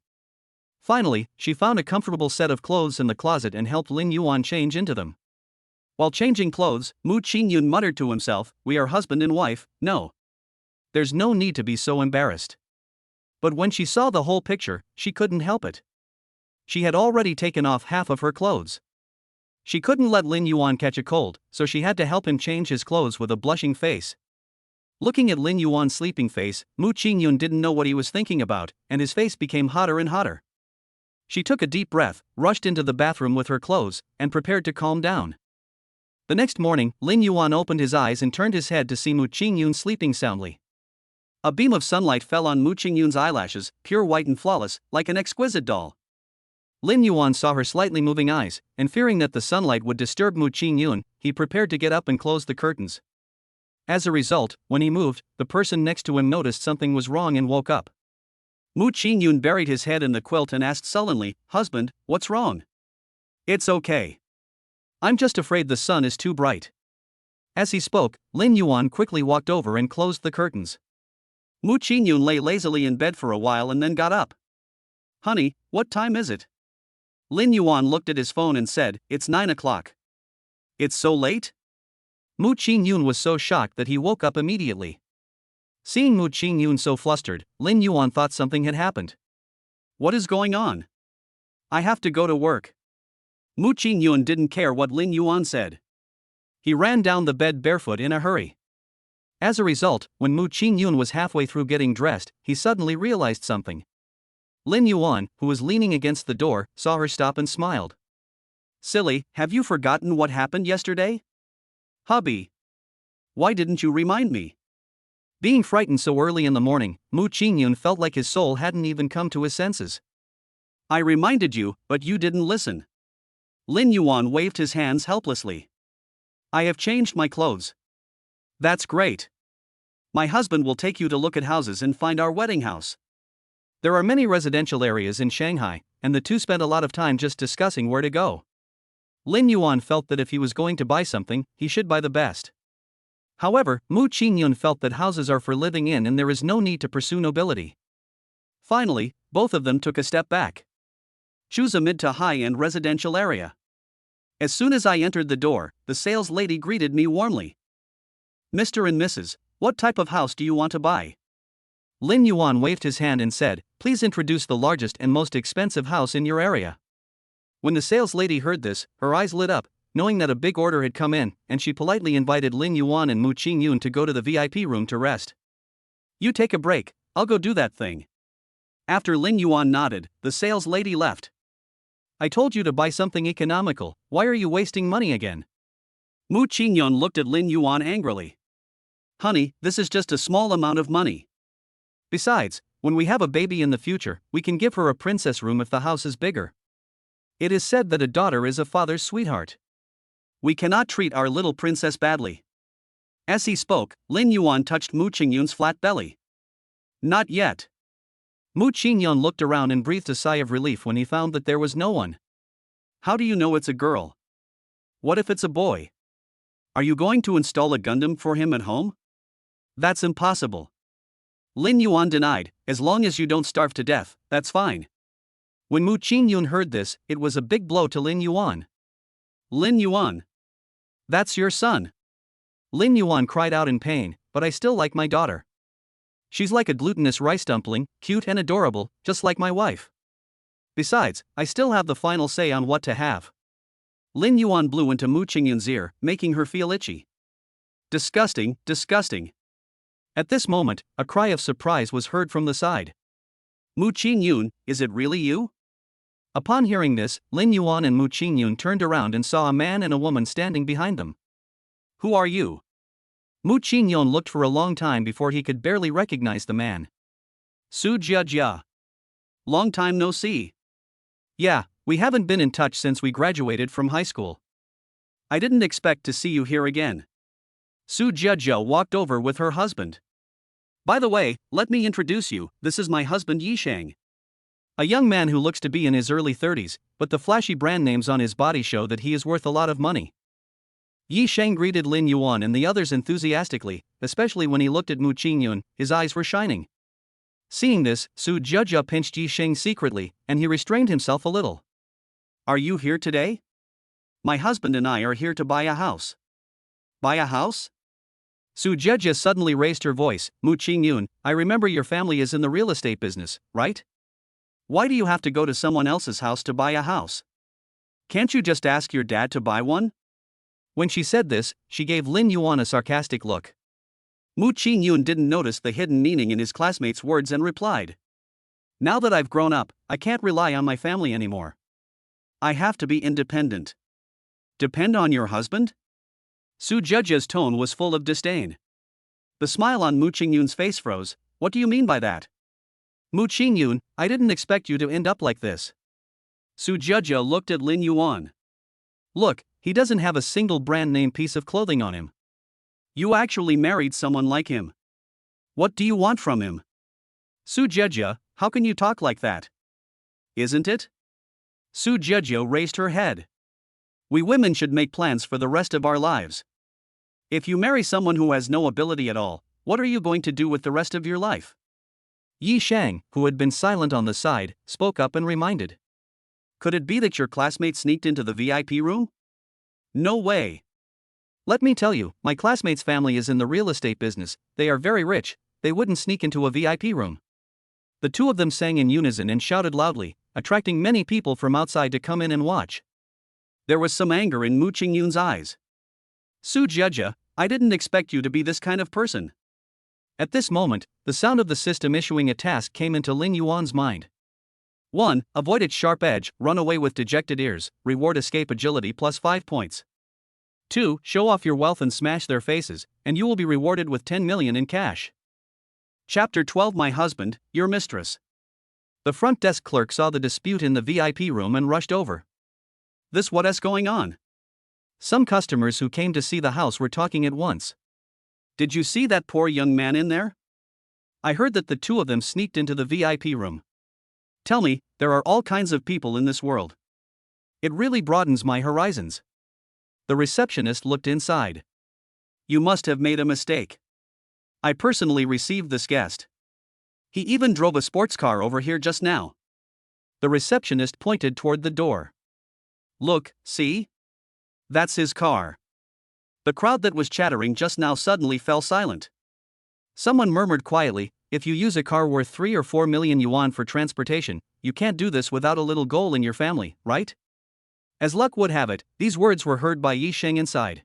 Finally, she found a comfortable set of clothes in the closet and helped Lin Yuan change into them. While changing clothes, Mu Qingyun muttered to himself, We are husband and wife, no. There's no need to be so embarrassed. But when she saw the whole picture, she couldn't help it. She had already taken off half of her clothes. She couldn't let Lin Yuan catch a cold, so she had to help him change his clothes with a blushing face. Looking at Lin Yuan's sleeping face, Mu Qingyun didn't know what he was thinking about, and his face became hotter and hotter. She took a deep breath, rushed into the bathroom with her clothes, and prepared to calm down. The next morning, Lin Yuan opened his eyes and turned his head to see Mu Qingyun sleeping soundly. A beam of sunlight fell on Mu Qingyun's eyelashes, pure white and flawless, like an exquisite doll. Lin Yuan saw her slightly moving eyes, and fearing that the sunlight would disturb Mu Qingyun, he prepared to get up and close the curtains. As a result, when he moved, the person next to him noticed something was wrong and woke up. Mu Qingyun buried his head in the quilt and asked sullenly, "Husband, what's wrong?" "It's okay. I'm just afraid the sun is too bright." As he spoke, Lin Yuan quickly walked over and closed the curtains. Mu Qingyun lay lazily in bed for a while and then got up. "Honey, what time is it?" Lin Yuan looked at his phone and said, "It's 9 o'clock. "It's so late?" Mu Qingyun was so shocked that he woke up immediately. Seeing Mu Qingyun so flustered, Lin Yuan thought something had happened. "What is going on?" "I have to go to work." Mu Qingyun didn't care what Lin Yuan said. He ran down the bed barefoot in a hurry. As a result, when Mu Qingyun was halfway through getting dressed, he suddenly realized something. Lin Yuan, who was leaning against the door, saw her stop and smiled. "Silly, have you forgotten what happened yesterday?" "Hubby, why didn't you remind me?" Being frightened so early in the morning, Mu Qingyun felt like his soul hadn't even come to his senses. "I reminded you, but you didn't listen." Lin Yuan waved his hands helplessly. "I have changed my clothes." "That's great. My husband will take you to look at houses and find our wedding house." There are many residential areas in Shanghai, and the two spent a lot of time just discussing where to go. Lin Yuan felt that if he was going to buy something, he should buy the best. However, Mu Qingyun felt that houses are for living in and there is no need to pursue nobility. Finally, both of them took a step back. "Choose a mid to high-end residential area." As soon as I entered the door, the sales lady greeted me warmly. "Mr. and Mrs., what type of house do you want to buy?" Lin Yuan waved his hand and said, "Please introduce the largest and most expensive house in your area." When the sales lady heard this, her eyes lit up, knowing that a big order had come in, and she politely invited Lin Yuan and Mu Qingyun to go to the VIP room to rest. "You take a break, I'll go do that thing." After Lin Yuan nodded, the sales lady left. "I told you to buy something economical, why are you wasting money again?" Mu Qingyun looked at Lin Yuan angrily. "Honey, this is just a small amount of money. Besides, when we have a baby in the future, we can give her a princess room if the house is bigger. It is said that a daughter is a father's sweetheart. We cannot treat our little princess badly." As he spoke, Lin Yuan touched Mu Qingyun's flat belly. "Not yet." Mu Qingyun looked around and breathed a sigh of relief when he found that there was no one. "How do you know it's a girl? What if it's a boy? Are you going to install a Gundam for him at home?" "That's impossible." Lin Yuan denied, "As long as you don't starve to death, that's fine." When Mu Qingyun heard this, it was a big blow to Lin Yuan. "Lin Yuan, that's your son." Lin Yuan cried out in pain, "But I still like my daughter. She's like a glutinous rice dumpling, cute and adorable, just like my wife. Besides, I still have the final say on what to have." Lin Yuan blew into Mu Qingyun's ear, making her feel itchy. "Disgusting, disgusting." At this moment, a cry of surprise was heard from the side. "Mu Qingyun, is it really you?" Upon hearing this, Lin Yuan and Mu Qingyun turned around and saw a man and a woman standing behind them. "Who are you?" Mu Qingyun looked for a long time before he could barely recognize the man. "Su Jia. Long time no see." "Yeah, we haven't been in touch since we graduated from high school. I didn't expect to see you here again." Su Jia walked over with her husband. "By the way, let me introduce you, this is my husband Yisheng." A young man who looks to be in his early 30s, but the flashy brand names on his body show that he is worth a lot of money. Yisheng greeted Lin Yuan and the others enthusiastically, especially when he looked at Mu Qingyun, his eyes were shining. Seeing this, Su Jia pinched Yisheng secretly, and he restrained himself a little. "Are you here today?" "My husband and I are here to buy a house." "Buy a house?" Su Jia suddenly raised her voice. "Mu Qingyun, I remember your family is in the real estate business, right? Why do you have to go to someone else's house to buy a house?" Can't you just ask your dad to buy one? When she said this, she gave Lin Yuan a sarcastic look. Mu Qingyun didn't notice the hidden meaning in his classmate's words and replied. Now that I've grown up, I can't rely on my family anymore. I have to be independent. Depend on your husband? Su Zhejia's tone was full of disdain. The smile on Mu Qingyun's face froze. What do you mean by that? Mu Qingyun, I didn't expect you to end up like this. Su Zhejia looked at Lin Yuan. Look, he doesn't have a single brand name piece of clothing on him. You actually married someone like him. What do you want from him? Su Zhejia, how can you talk like that? Isn't it? Su Zhejia raised her head. We women should make plans for the rest of our lives. If you marry someone who has no ability at all, what are you going to do with the rest of your life? Yi Shang, who had been silent on the side, spoke up and reminded. Could it be that your classmate sneaked into the VIP room? No way. Let me tell you, my classmate's family is in the real estate business. They are very rich. They wouldn't sneak into a VIP room. The two of them sang in unison and shouted loudly, attracting many people from outside to come in and watch. There was some anger in Mu Qingyun's eyes. Su Zhejia, I didn't expect you to be this kind of person. At this moment, the sound of the system issuing a task came into Lin Yuan's mind. 1. Avoid its sharp edge, run away with dejected ears, reward escape agility plus 5 points. 2. Show off your wealth and smash their faces, and you will be rewarded with 10 million in cash. Chapter 12 My husband, your mistress. The front desk clerk saw the dispute in the VIP room and rushed over. This what's going on? Some customers who came to see the house were talking at once. Did you see that poor young man in there? I heard that the two of them sneaked into the VIP room. Tell me, there are all kinds of people in this world. It really broadens my horizons. The receptionist looked inside. You must have made a mistake. I personally received this guest. He even drove a sports car over here just now. The receptionist pointed toward the door. Look, see? That's his car. The crowd that was chattering just now suddenly fell silent. Someone murmured quietly, if you use a car worth 3 or 4 million yuan for transportation, you can't do this without a little goal in your family, right? As luck would have it, these words were heard by Yi Sheng inside.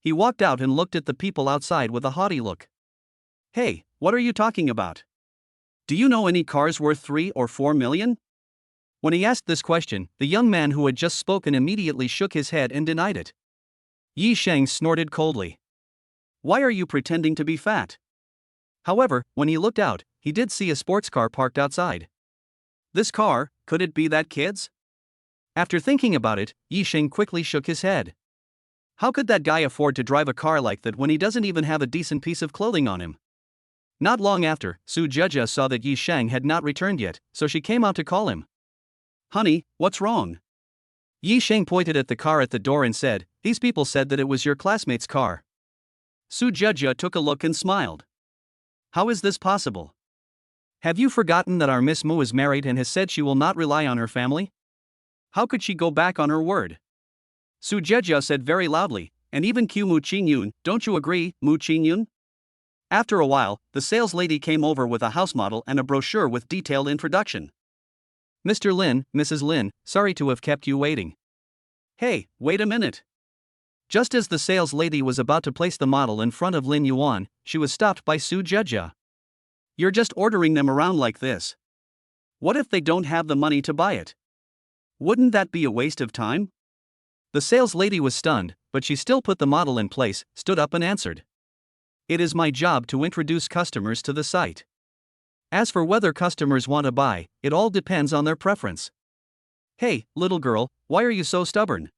He walked out and looked at the people outside with a haughty look. Hey, what are you talking about? Do you know any cars worth 3 or 4 million? When he asked this question, the young man who had just spoken immediately shook his head and denied it. Yi Sheng snorted coldly. Why are you pretending to be fat? However, when he looked out, he did see a sports car parked outside. This car, could it be that kid's? After thinking about it, Yi Sheng quickly shook his head. How could that guy afford to drive a car like that when he doesn't even have a decent piece of clothing on him? Not long after, Su Zhejia saw that Yi Sheng had not returned yet, so she came out to call him. Honey, what's wrong? Yi Sheng pointed at the car at the door and said, these people said that it was your classmate's car. Su Zhejia took a look and smiled. How is this possible? Have you forgotten that our Miss Mu is married and has said she will not rely on her family? How could she go back on her word? Su Zhejia said very loudly, and even Q Mu Qingyun, don't you agree, Mu Qingyun? After a while, the sales lady came over with a house model and a brochure with detailed introduction. Mr. Lin, Mrs. Lin, sorry to have kept you waiting. Hey, wait a minute. Just as the sales lady was about to place the model in front of Lin Yuan, she was stopped by Su Zhejia. You're just ordering them around like this. What if they don't have the money to buy it? Wouldn't that be a waste of time? The sales lady was stunned, but she still put the model in place, stood up and answered. It is my job to introduce customers to the site. As for whether customers want to buy, it all depends on their preference. Hey, little girl, why are you so stubborn?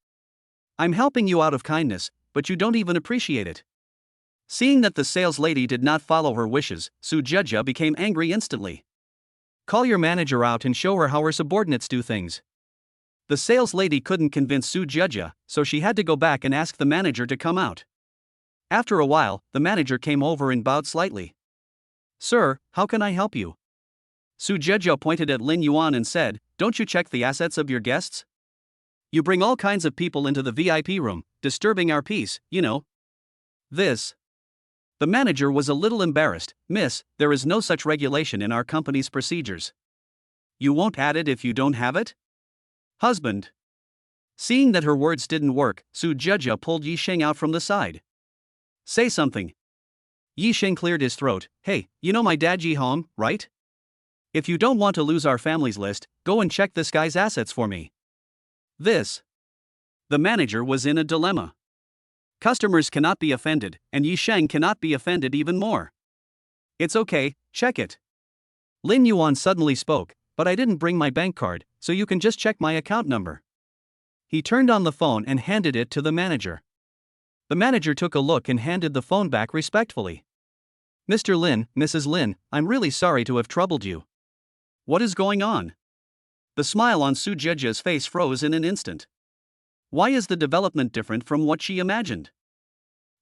I'm helping you out of kindness, but you don't even appreciate it. Seeing that the sales lady did not follow her wishes, Su Zhejia became angry instantly. Call your manager out and show her how her subordinates do things. The sales lady couldn't convince Su Zhejia, so she had to go back and ask the manager to come out. After a while, the manager came over and bowed slightly. Sir, how can I help you? Su Zhejia pointed at Lin Yuan and said, don't you check the assets of your guests? You bring all kinds of people into the VIP room, disturbing our peace, you know. This. The manager was a little embarrassed. Miss, there is no such regulation in our company's procedures. You won't add it if you don't have it? Husband. Seeing that her words didn't work, Su Jejia pulled Yi Sheng out from the side. Say something. Yi Sheng cleared his throat. Hey, you know my dad Yi Hong, right? If you don't want to lose our family's list, go and check this guy's assets for me. The manager was in a dilemma. Customers cannot be offended, and Yi Sheng cannot be offended even more. It's okay, check it. Lin Yuan suddenly spoke, but I didn't bring my bank card, so you can just check my account number. He turned on the phone and handed it to the manager. The manager took a look and handed the phone back respectfully. Mr. Lin, Mrs. Lin, I'm really sorry to have troubled you. What is going on? The smile on Su Jejia's face froze in an instant. Why is the development different from what she imagined?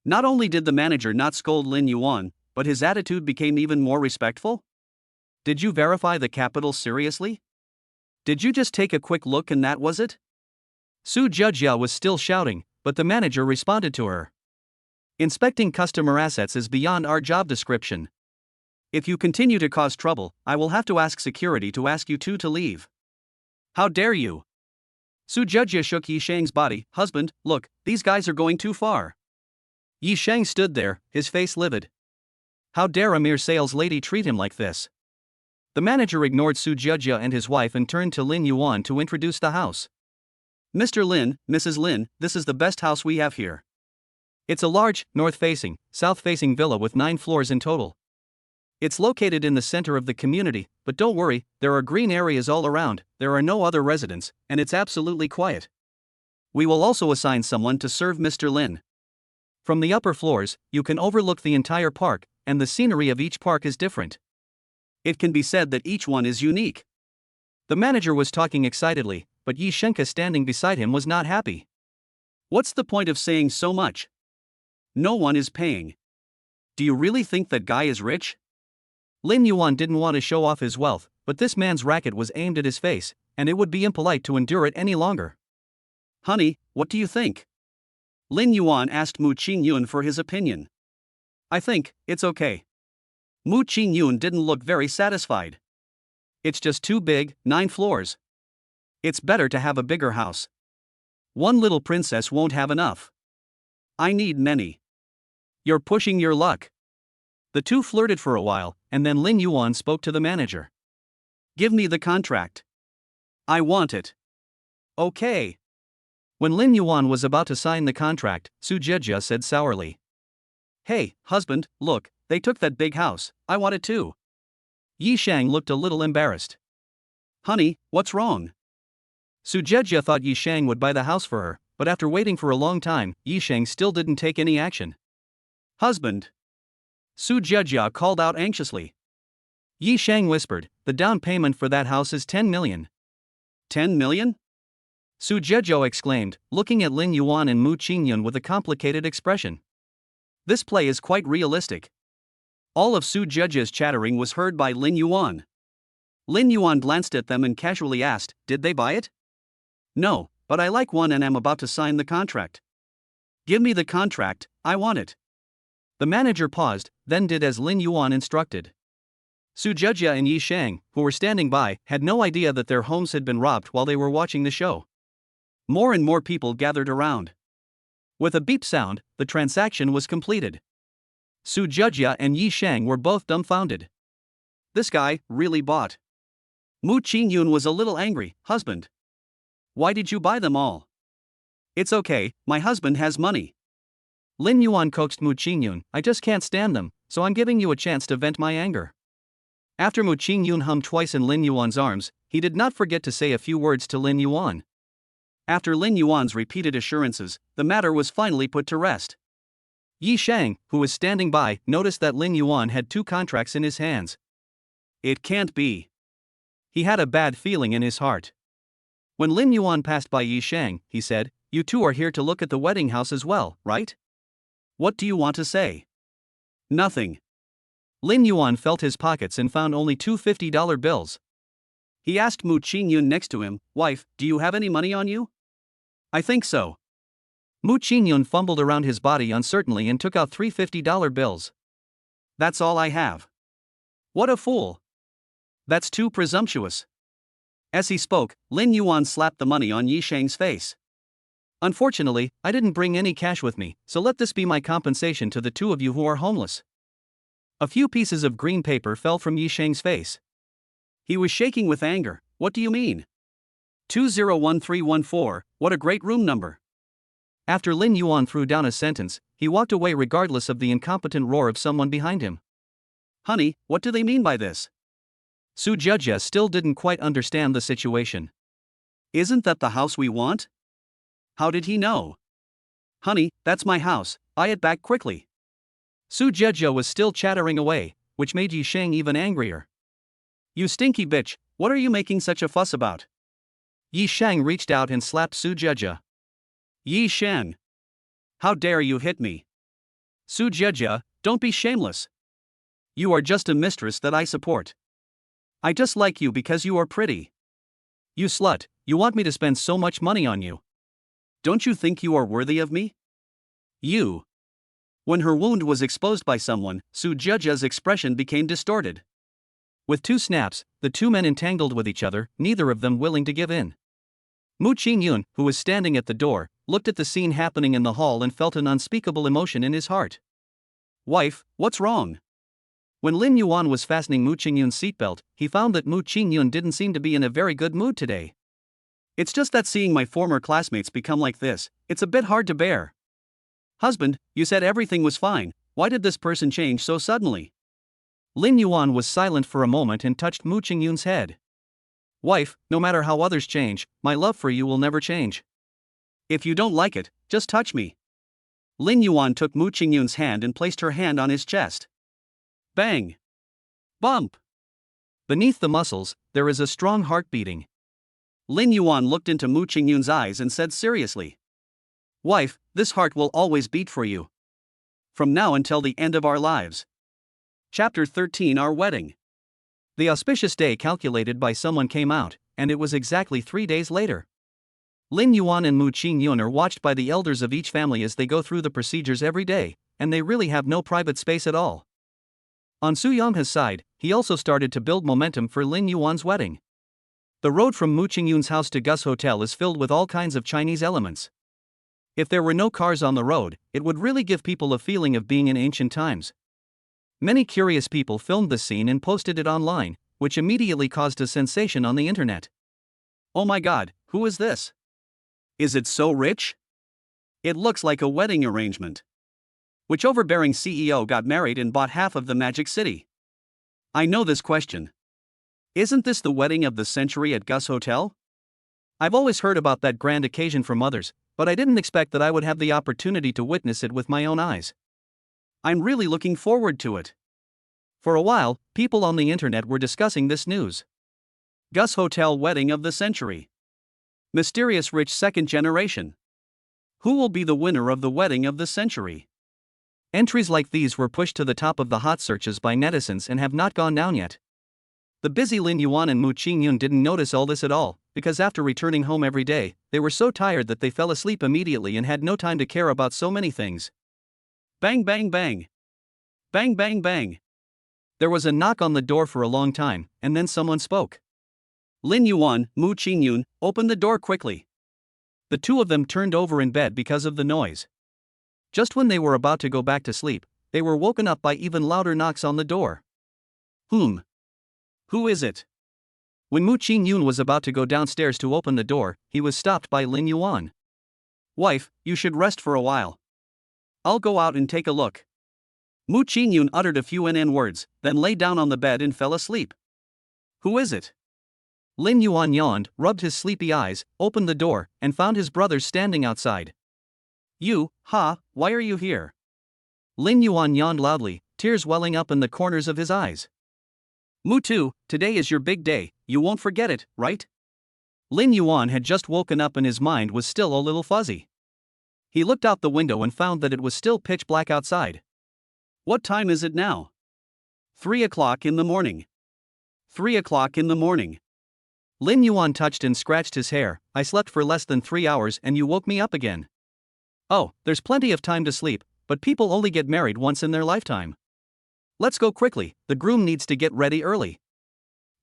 Not only did the manager not scold Lin Yuan, but his attitude became even more respectful? Did you verify the capital seriously? Did you just take a quick look and that was it? Su Jejia was still shouting, but the manager responded to her. Inspecting customer assets is beyond our job description. If you continue to cause trouble, I will have to ask security to ask you two to leave. How dare you? Su Jejia shook Yi Sheng's body. Husband, look, these guys are going too far. Yi Sheng stood there, his face livid. How dare a mere sales lady treat him like this? The manager ignored Su Jejia and his wife and turned to Lin Yuan to introduce the house. Mr. Lin, Mrs. Lin, this is the best house we have here. It's a large, north-facing, south-facing villa with 9 floors in total. It's located in the center of the community, but don't worry, there are green areas all around, there are no other residents, and it's absolutely quiet. We will also assign someone to serve Mr. Lin. From the upper floors, you can overlook the entire park, and the scenery of each park is different. It can be said that each one is unique. The manager was talking excitedly, but Yi Sheng standing beside him was not happy. What's the point of saying so much? No one is paying. Do you really think that guy is rich? Lin Yuan didn't want to show off his wealth, but this man's racket was aimed at his face, and it would be impolite to endure it any longer. Honey, what do you think? Lin Yuan asked Mu Qingyun for his opinion. I think it's okay. Mu Qingyun didn't look very satisfied. It's just too big, 9 floors. It's better to have a bigger house. One little princess won't have enough. I need many. You're pushing your luck. The two flirted for a while, and then Lin Yuan spoke to the manager. Give me the contract. I want it. Okay. When Lin Yuan was about to sign the contract, Su Jejia said sourly. Hey, husband, look, they took that big house, I want it too. Yi Sheng looked a little embarrassed. Honey, what's wrong? Su Jejia thought Yi Sheng would buy the house for her, but after waiting for a long time, Yi Sheng still didn't take any action. Husband. Su Jejia called out anxiously. Yi Sheng whispered, the down payment for that house is 10 million. 10 million? Su Jejia exclaimed, looking at Lin Yuan and Mu Qingyun with a complicated expression. This play is quite realistic. All of Su Jejia's chattering was heard by Lin Yuan. Lin Yuan glanced at them and casually asked, did they buy it? No, but I like one and am about to sign the contract. Give me the contract, I want it. The manager paused, then did as Lin Yuan instructed. Su Jejia and Yi Sheng, who were standing by, had no idea that their homes had been robbed while they were watching the show. More and more people gathered around. With a beep sound, the transaction was completed. Su Jejia and Yi Sheng were both dumbfounded. This guy really bought. Mu Qingyun was a little angry. Husband. Why did you buy them all? It's okay, my husband has money. Lin Yuan coaxed Mu Qingyun, I just can't stand them, so I'm giving you a chance to vent my anger. After Mu Qingyun hummed twice in Lin Yuan's arms, he did not forget to say a few words to Lin Yuan. After Lin Yuan's repeated assurances, the matter was finally put to rest. Yi Sheng, who was standing by, noticed that Lin Yuan had 2 contracts in his hands. It can't be. He had a bad feeling in his heart. When Lin Yuan passed by Yi Sheng, he said, you two are here to look at the wedding house as well, right? What do you want to say? Nothing. Lin Yuan felt his pockets and found only 2 $50 bills. He asked Mu Qingyun next to him, wife, do you have any money on you? I think so. Mu Qingyun fumbled around his body uncertainly and took out 3 $50 bills. That's all I have. What a fool. That's too presumptuous. As he spoke, Lin Yuan slapped the money on Yi Sheng's face. Unfortunately, I didn't bring any cash with me, so let this be my compensation to the two of you who are homeless. A few pieces of green paper fell from Yi Sheng's face. He was shaking with anger. What do you mean? 201314, what a great room number. After Lin Yuan threw down a sentence, he walked away regardless of the incompetent roar of someone behind him. Honey, what do they mean by this? Su Jia still didn't quite understand the situation. Isn't that the house we want? How did he know? Honey, that's my house, buy it back quickly. Su Jia was still chattering away, which made Yi Sheng even angrier. You stinky bitch, what are you making such a fuss about? Yi Sheng reached out and slapped Su Jia. Yi Sheng! How dare you hit me? Su Jia, don't be shameless. You are just a mistress that I support. I just like you because you are pretty. You slut, you want me to spend so much money on you. Don't you think you are worthy of me? You. When her wound was exposed by someone, Su Jia's expression became distorted. With two snaps, the two men entangled with each other, neither of them willing to give in. Mu Qingyun, who was standing at the door, looked at the scene happening in the hall and felt an unspeakable emotion in his heart. Wife, what's wrong? When Lin Yuan was fastening Mu Qingyun's seatbelt, he found that Mu Qingyun didn't seem to be in a very good mood today. It's just that seeing my former classmates become like this, it's a bit hard to bear. Husband, you said everything was fine, why did this person change so suddenly? Lin Yuan was silent for a moment and touched Mu Qingyun's head. Wife, no matter how others change, my love for you will never change. If you don't like it, just touch me. Lin Yuan took Mu Qingyun's hand and placed her hand on his chest. Bang! Bump! Beneath the muscles, there is a strong heart beating. Lin Yuan looked into Mu Qingyun's eyes and said seriously. Wife, this heart will always beat for you. From now until the end of our lives. Chapter 13 Our Wedding. The auspicious day calculated by someone came out, and it was exactly 3 days later. Lin Yuan and Mu Qingyun are watched by the elders of each family as they go through the procedures every day, and they really have no private space at all. On Su Yonghe's side, he also started to build momentum for Lin Yuan's wedding. The road from Mu Qingyun's house to Gus Hotel is filled with all kinds of Chinese elements. If there were no cars on the road, it would really give people a feeling of being in ancient times. Many curious people filmed this scene and posted it online, which immediately caused a sensation on the internet. Oh my god, who is this? Is it so rich? It looks like a wedding arrangement. Which overbearing CEO got married and bought half of the Magic City? I know this question. Isn't this the wedding of the century at Gus Hotel? I've always heard about that grand occasion from others, but I didn't expect that I would have the opportunity to witness it with my own eyes. I'm really looking forward to it. For a while, people on the internet were discussing this news. Gus Hotel wedding of the century. Mysterious rich second generation. Who will be the winner of the wedding of the century? Entries like these were pushed to the top of the hot searches by netizens and have not gone down yet. The busy Lin Yuan and Mu Qingyun didn't notice all this at all, because after returning home every day, they were so tired that they fell asleep immediately and had no time to care about so many things. Bang bang bang. Bang bang bang. There was a knock on the door for a long time, and then someone spoke. Lin Yuan, Mu Qingyun, open the door quickly. The two of them turned over in bed because of the noise. Just when they were about to go back to sleep, they were woken up by even louder knocks on the door. Whom? Who is it? When Mu Qingyun was about to go downstairs to open the door, he was stopped by Lin Yuan. Wife, you should rest for a while. I'll go out and take a look. Mu Qingyun uttered a few NN words, then lay down on the bed and fell asleep. Who is it? Lin Yuan yawned, rubbed his sleepy eyes, opened the door, and found his brothers standing outside. You, why are you here? Lin Yuan yawned loudly, tears welling up in the corners of his eyes. Mu Tu, today is your big day, you won't forget it, right? Lin Yuan had just woken up and his mind was still a little fuzzy. He looked out the window and found that it was still pitch black outside. What time is it now? 3 o'clock in the morning. 3 o'clock in the morning. Lin Yuan touched and scratched his hair. I slept for less than 3 hours and you woke me up again. Oh, there's plenty of time to sleep, but people only get married once in their lifetime. Let's go quickly, the groom needs to get ready early.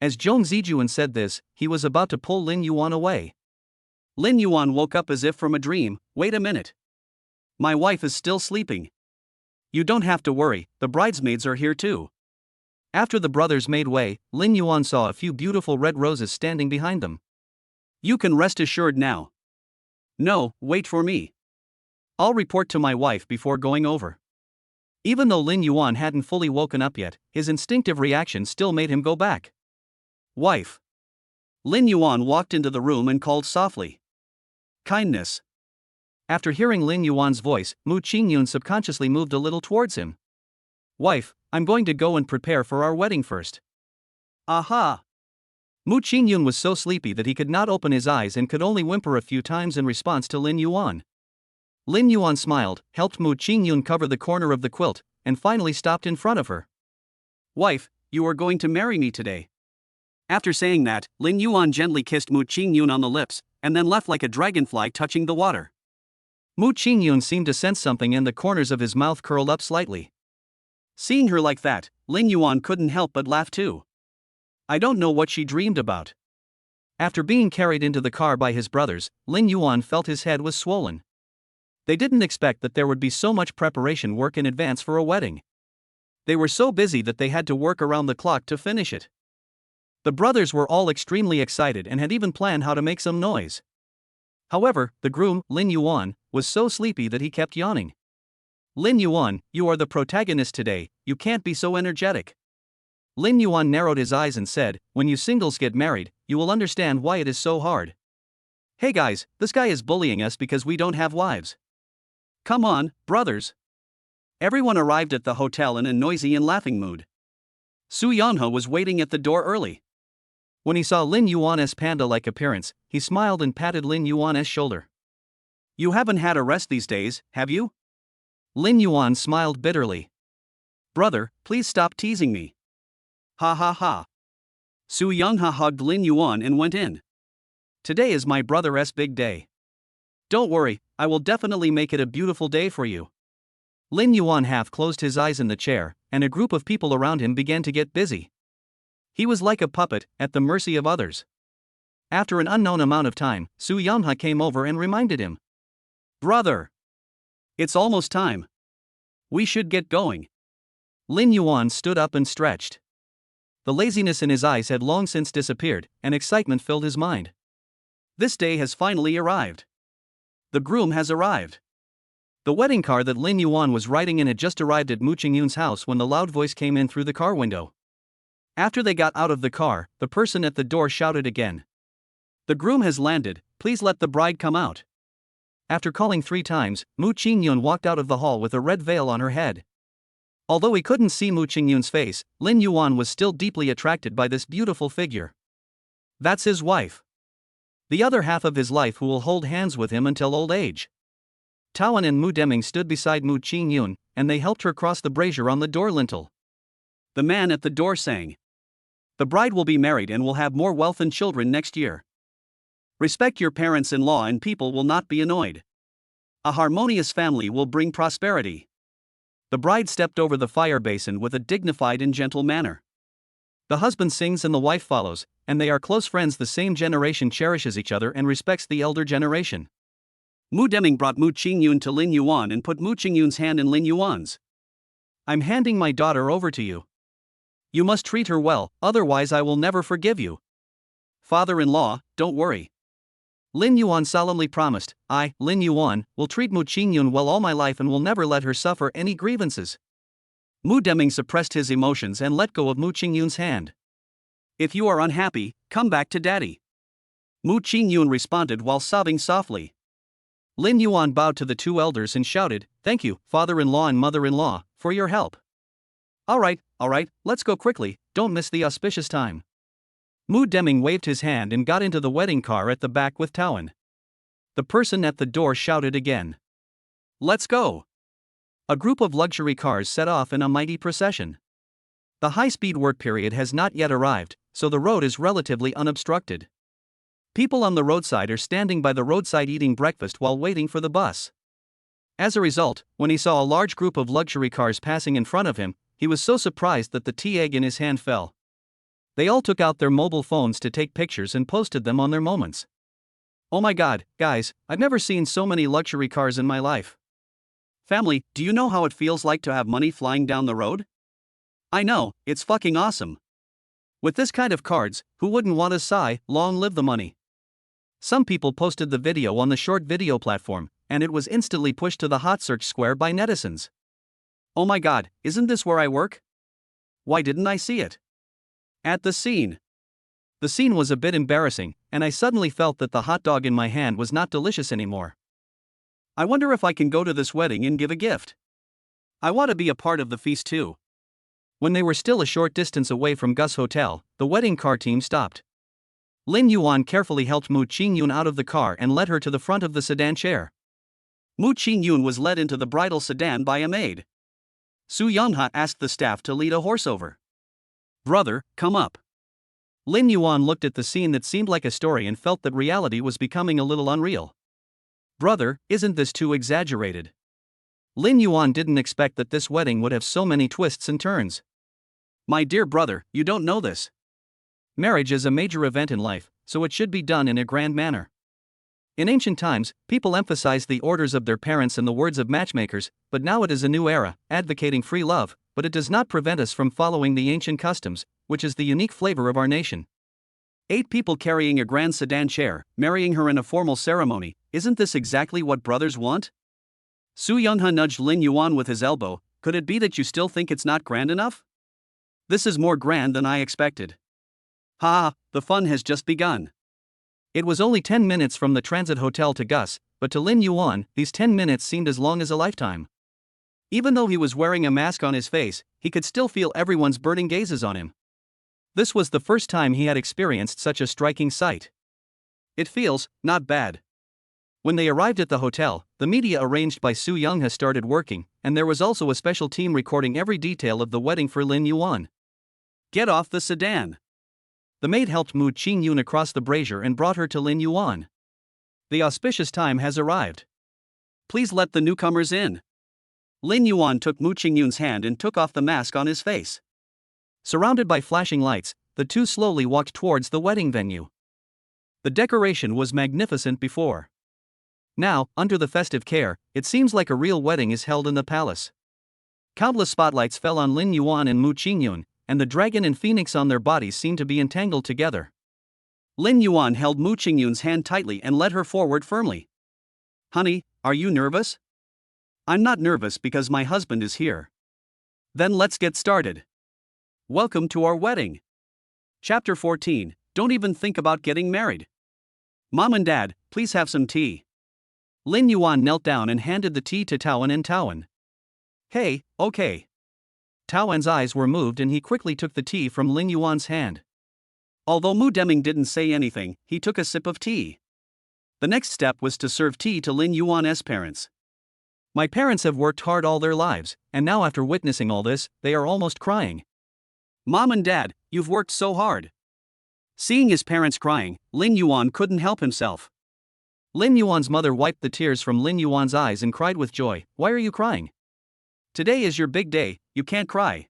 As Zhong Zijuan said this, he was about to pull Lin Yuan away. Lin Yuan woke up as if from a dream. Wait a minute. My wife is still sleeping. You don't have to worry, the bridesmaids are here too. After the brothers made way, Lin Yuan saw a few beautiful red roses standing behind them. You can rest assured now. No, wait for me. I'll report to my wife before going over. Even though Lin Yuan hadn't fully woken up yet, his instinctive reaction still made him go back. Wife. Lin Yuan walked into the room and called softly. Kindness. After hearing Lin Yuan's voice, Mu Qingyun subconsciously moved a little towards him. Wife, I'm going to go and prepare for our wedding first. Aha! Mu Qingyun was so sleepy that he could not open his eyes and could only whimper a few times in response to Lin Yuan. Lin Yuan smiled, helped Mu Qingyun cover the corner of the quilt, and finally stopped in front of her. Wife, you are going to marry me today. After saying that, Lin Yuan gently kissed Mu Qingyun on the lips, and then left like a dragonfly touching the water. Mu Qingyun seemed to sense something and the corners of his mouth curled up slightly. Seeing her like that, Lin Yuan couldn't help but laugh too. I don't know what she dreamed about. After being carried into the car by his brothers, Lin Yuan felt his head was swollen. They didn't expect that there would be so much preparation work in advance for a wedding. They were so busy that they had to work around the clock to finish it. The brothers were all extremely excited and had even planned how to make some noise. However, the groom, Lin Yuan, was so sleepy that he kept yawning. Lin Yuan, you are the protagonist today, you can't be so energetic. Lin Yuan narrowed his eyes and said, when you singles get married, you will understand why it is so hard. Hey guys, this guy is bullying us because we don't have wives. Come on, brothers. Everyone arrived at the hotel in a noisy and laughing mood. Su Yanhe was waiting at the door early. When he saw Lin Yuan's panda-like appearance, he smiled and patted Lin Yuan's shoulder. You haven't had a rest these days, have you? Lin Yuan smiled bitterly. Brother, please stop teasing me. Ha ha ha. Su Yanhe hugged Lin Yuan and went in. Today is my brother's big day. Don't worry, I will definitely make it a beautiful day for you. Lin Yuan half closed his eyes in the chair, and a group of people around him began to get busy. He was like a puppet, at the mercy of others. After an unknown amount of time, Su Yanhe came over and reminded him. Brother! It's almost time. We should get going. Lin Yuan stood up and stretched. The laziness in his eyes had long since disappeared, and excitement filled his mind. This day has finally arrived. The groom has arrived. The wedding car that Lin Yuan was riding in had just arrived at Mu Qingyun's house when the loud voice came in through the car window. After they got out of the car, the person at the door shouted again. The groom has landed, please let the bride come out. After calling 3 times, Mu Qingyun walked out of the hall with a red veil on her head. Although he couldn't see Mu Qingyun's face, Lin Yuan was still deeply attracted by this beautiful figure. That's his wife. The other half of his life who will hold hands with him until old age. Taoan and Mu Deming stood beside Mu Qingyun, and they helped her cross the brazier on the door lintel. The man at the door sang. The bride will be married and will have more wealth and children next year. Respect your parents-in-law and people will not be annoyed. A harmonious family will bring prosperity. The bride stepped over the fire basin with a dignified and gentle manner. The husband sings and the wife follows, and they are close friends. The same generation cherishes each other and respects the elder generation. Mu Deming brought Mu Qingyun to Lin Yuan and put Mu Qingyun's hand in Lin Yuan's. I'm handing my daughter over to you. You must treat her well, otherwise I will never forgive you. Father-in-law, don't worry. Lin Yuan solemnly promised, I, Lin Yuan, will treat Mu Qingyun well all my life and will never let her suffer any grievances. Mu Deming suppressed his emotions and let go of Mu Qingyun's hand. If you are unhappy, come back to daddy. Mu Qingyun responded while sobbing softly. Lin Yuan bowed to the 2 elders and shouted, Thank you, father-in-law and mother-in-law, for your help. All right, let's go quickly, don't miss the auspicious time. Mu Deming waved his hand and got into the wedding car at the back with Taoan. The person at the door shouted again. Let's go. A group of luxury cars set off in a mighty procession. The high-speed work period has not yet arrived, so the road is relatively unobstructed. People on the roadside are standing by the roadside eating breakfast while waiting for the bus. As a result, when he saw a large group of luxury cars passing in front of him, he was so surprised that the tea egg in his hand fell. They all took out their mobile phones to take pictures and posted them on their moments. Oh my god, guys, I've never seen so many luxury cars in my life. Family, do you know how it feels like to have money flying down the road? I know, it's fucking awesome. With this kind of cards, who wouldn't want to sigh, long live the money? Some people posted the video on the short video platform, and it was instantly pushed to the hot search square by netizens. Oh my god, isn't this where I work? Why didn't I see it? At the scene. The scene was a bit embarrassing, and I suddenly felt that the hot dog in my hand was not delicious anymore. I wonder if I can go to this wedding and give a gift. I want to be a part of the feast too. When they were still a short distance away from Gus Hotel, the wedding car team stopped. Lin Yuan carefully helped Mu Qingyun out of the car and led her to the front of the sedan chair. Mu Qingyun was led into the bridal sedan by a maid. Su Yongha asked the staff to lead a horse over. Brother, come up. Lin Yuan looked at the scene that seemed like a story and felt that reality was becoming a little unreal. Brother, isn't this too exaggerated? Lin Yuan didn't expect that this wedding would have so many twists and turns. My dear brother, you don't know this. Marriage is a major event in life, so it should be done in a grand manner. In ancient times, people emphasized the orders of their parents and the words of matchmakers, but now it is a new era, advocating free love, but it does not prevent us from following the ancient customs, which is the unique flavor of our nation. 8 people carrying a grand sedan chair, marrying her in a formal ceremony, isn't this exactly what brothers want? Su Yongha nudged Lin Yuan with his elbow. Could it be that you still think it's not grand enough? This is more grand than I expected. Ha, the fun has just begun. It was only 10 minutes from the transit hotel to Gus, but to Lin Yuan, these 10 minutes seemed as long as a lifetime. Even though he was wearing a mask on his face, he could still feel everyone's burning gazes on him. This was the first time he had experienced such a striking sight. It feels not bad. When they arrived at the hotel, the media arranged by Su Yongha started working, and there was also a special team recording every detail of the wedding for Lin Yuan. Get off the sedan. The maid helped Mu Qingyun across the brazier and brought her to Lin Yuan. The auspicious time has arrived. Please let the newcomers in. Lin Yuan took Mu Qingyun's hand and took off the mask on his face. Surrounded by flashing lights, the two slowly walked towards the wedding venue. The decoration was magnificent before. Now, under the festive care, it seems like a real wedding is held in the palace. Countless spotlights fell on Lin Yuan and Mu Qingyun, and the dragon and phoenix on their bodies seemed to be entangled together. Lin Yuan held Mu Qingyun's hand tightly and led her forward firmly. Honey, are you nervous? I'm not nervous because my husband is here. Then let's get started. Welcome to our wedding. Chapter 14, Don't even think about getting married. Mom and Dad, please have some tea. Lin Yuan knelt down and handed the tea to Taoan and Taoan. Hey, okay. Taoan's eyes were moved and he quickly took the tea from Lin Yuan's hand. Although Mu Deming didn't say anything, he took a sip of tea. The next step was to serve tea to Lin Yuan's parents. My parents have worked hard all their lives, and now after witnessing all this, they are almost crying. Mom and Dad, you've worked so hard. Seeing his parents crying, Lin Yuan couldn't help himself. Lin Yuan's mother wiped the tears from Lin Yuan's eyes and cried with joy, Why are you crying? Today is your big day, you can't cry.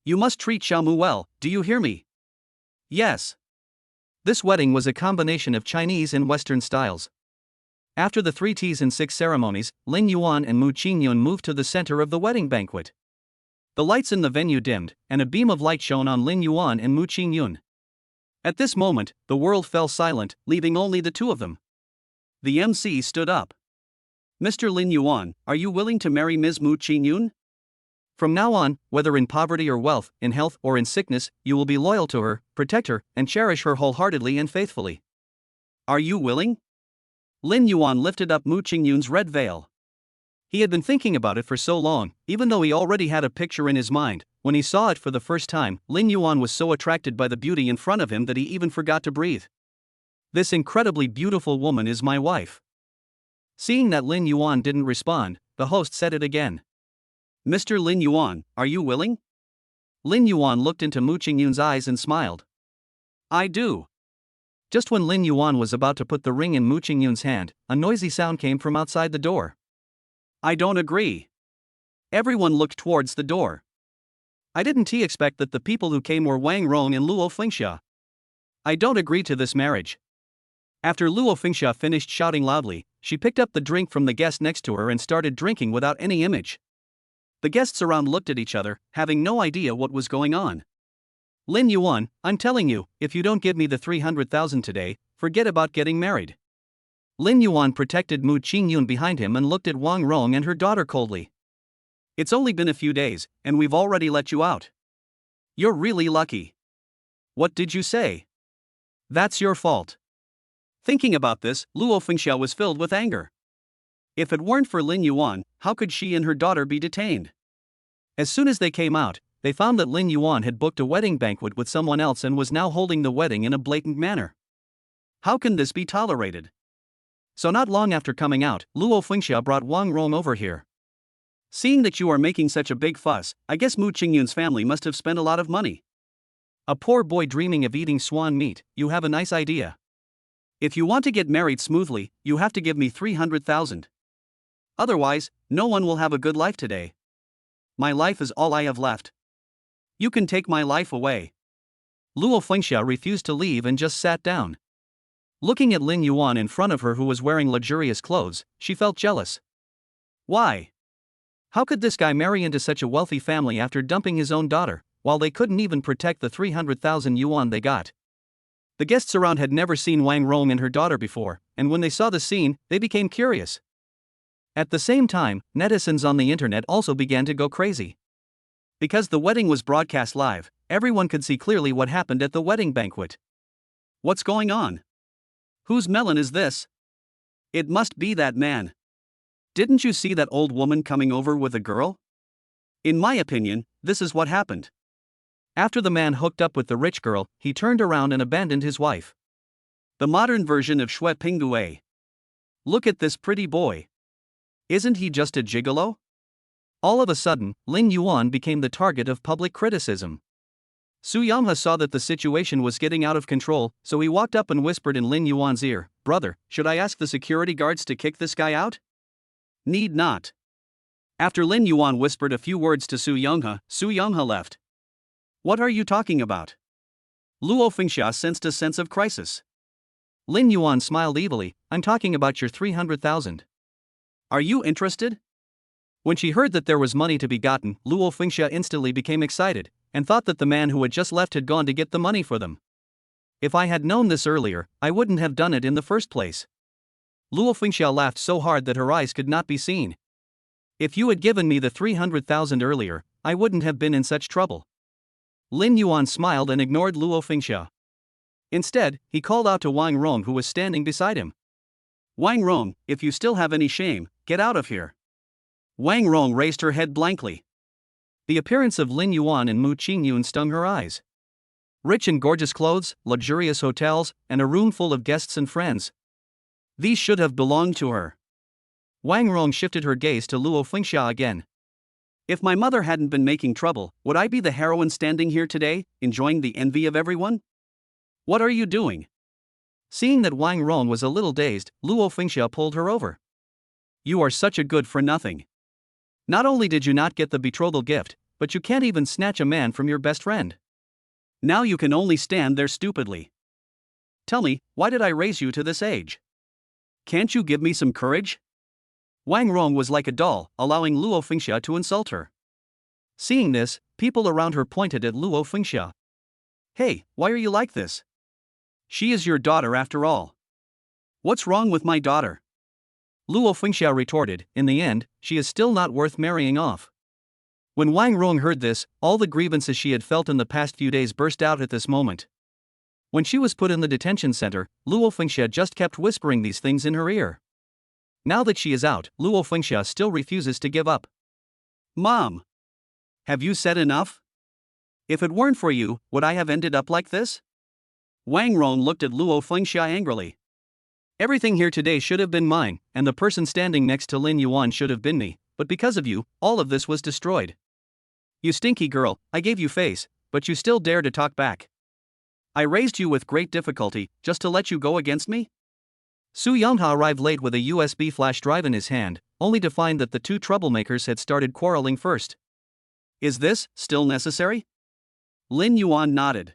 You must treat Xiaomu well, do you hear me? Yes. This wedding was a combination of Chinese and Western styles. After the 3 teas and 6 ceremonies, Lin Yuan and Mu Qingyun moved to the center of the wedding banquet. The lights in the venue dimmed, and a beam of light shone on Lin Yuan and Mu Qingyun. At this moment, the world fell silent, leaving only the two of them. The MC stood up. Mr. Lin Yuan, are you willing to marry Ms. Mu Qingyun? From now on, whether in poverty or wealth, in health or in sickness, you will be loyal to her, protect her, and cherish her wholeheartedly and faithfully. Are you willing? Lin Yuan lifted up Mu Qingyun's red veil. He had been thinking about it for so long, even though he already had a picture in his mind. When he saw it for the first time, Lin Yuan was so attracted by the beauty in front of him that he even forgot to breathe. This incredibly beautiful woman is my wife. Seeing that Lin Yuan didn't respond, the host said it again. Mr. Lin Yuan, are you willing? Lin Yuan looked into Mu Qingyun's eyes and smiled. I do. Just when Lin Yuan was about to put the ring in Mu Qingyun's hand, a noisy sound came from outside the door. I don't agree. Everyone looked towards the door. I didn't expect that the people who came were Wang Rong and Luo Fengxia. I don't agree to this marriage. After Luo Fengxia finished shouting loudly, she picked up the drink from the guest next to her and started drinking without any image. The guests around looked at each other, having no idea what was going on. Lin Yuan, I'm telling you, if you don't give me the 300,000 today, forget about getting married. Lin Yuan protected Mu Qingyun behind him and looked at Wang Rong and her daughter coldly. It's only been a few days, and we've already let you out. You're really lucky. What did you say? That's your fault. Thinking about this, Luo Fengxia was filled with anger. If it weren't for Lin Yuan, how could she and her daughter be detained? As soon as they came out, they found that Lin Yuan had booked a wedding banquet with someone else and was now holding the wedding in a blatant manner. How can this be tolerated? So not long after coming out, Luo Fengxia brought Wang Rong over here. Seeing that you are making such a big fuss, I guess Mu Qingyun's family must have spent a lot of money. A poor boy dreaming of eating swan meat, you have a nice idea. If you want to get married smoothly, you have to give me 300,000. Otherwise, no one will have a good life today. My life is all I have left. You can take my life away. Luo Fengxia refused to leave and just sat down. Looking at Lin Yuan in front of her who was wearing luxurious clothes, she felt jealous. Why? How could this guy marry into such a wealthy family after dumping his own daughter, while they couldn't even protect the 300,000 yuan they got? The guests around had never seen Wang Rong and her daughter before, and when they saw the scene, they became curious. At the same time, netizens on the internet also began to go crazy. Because the wedding was broadcast live, everyone could see clearly what happened at the wedding banquet. What's going on? Whose melon is this? It must be that man. Didn't you see that old woman coming over with a girl? In my opinion, this is what happened. After the man hooked up with the rich girl, he turned around and abandoned his wife. The modern version of Shui Pinggui. Look at this pretty boy. Isn't he just a gigolo? All of a sudden, Lin Yuan became the target of public criticism. Su Yonghe saw that the situation was getting out of control, so he walked up and whispered in Lin Yuan's ear, "Brother, should I ask the security guards to kick this guy out?" Need not. After Lin Yuan whispered a few words to Su Yonghe left. What are you talking about? Luo Fengxia sensed a sense of crisis. Lin Yuan smiled evilly, I'm talking about your 300,000. Are you interested? When she heard that there was money to be gotten, Luo Fengxia instantly became excited, and thought that the man who had just left had gone to get the money for them. If I had known this earlier, I wouldn't have done it in the first place. Luo Fengxia laughed so hard that her eyes could not be seen. If you had given me the 300,000 earlier, I wouldn't have been in such trouble. Lin Yuan smiled and ignored Luo Fengxia. Instead, he called out to Wang Rong who was standing beside him. Wang Rong, if you still have any shame, get out of here. Wang Rong raised her head blankly. The appearance of Lin Yuan and Mu Qingyun stung her eyes. Rich and gorgeous clothes, luxurious hotels, and a room full of guests and friends. These should have belonged to her. Wang Rong shifted her gaze to Luo Fengxia again. If my mother hadn't been making trouble, would I be the heroine standing here today, enjoying the envy of everyone? What are you doing? Seeing that Wang Rong was a little dazed, Luo Fengxia pulled her over. You are such a good for nothing. Not only did you not get the betrothal gift, but you can't even snatch a man from your best friend. Now you can only stand there stupidly. Tell me, why did I raise you to this age? Can't you give me some courage? Wang Rong was like a doll, allowing Luo Fengxia to insult her. Seeing this, people around her pointed at Luo Fengxia. Hey, why are you like this? She is your daughter after all. What's wrong with my daughter? Luo Fengxia retorted, in the end, she is still not worth marrying off. When Wang Rong heard this, all the grievances she had felt in the past few days burst out at this moment. When she was put in the detention center, Luo Fengxia just kept whispering these things in her ear. Now that she is out, Luo Fengxia still refuses to give up. Mom! Have you said enough? If it weren't for you, would I have ended up like this? Wang Rong looked at Luo Fengxia angrily. Everything here today should have been mine, and the person standing next to Lin Yuan should have been me, but because of you, all of this was destroyed. You stinky girl, I gave you face, but you still dare to talk back. I raised you with great difficulty, just to let you go against me? Su Yonghe arrived late with a USB flash drive in his hand, only to find that the two troublemakers had started quarreling first. Is this still necessary? Lin Yuan nodded.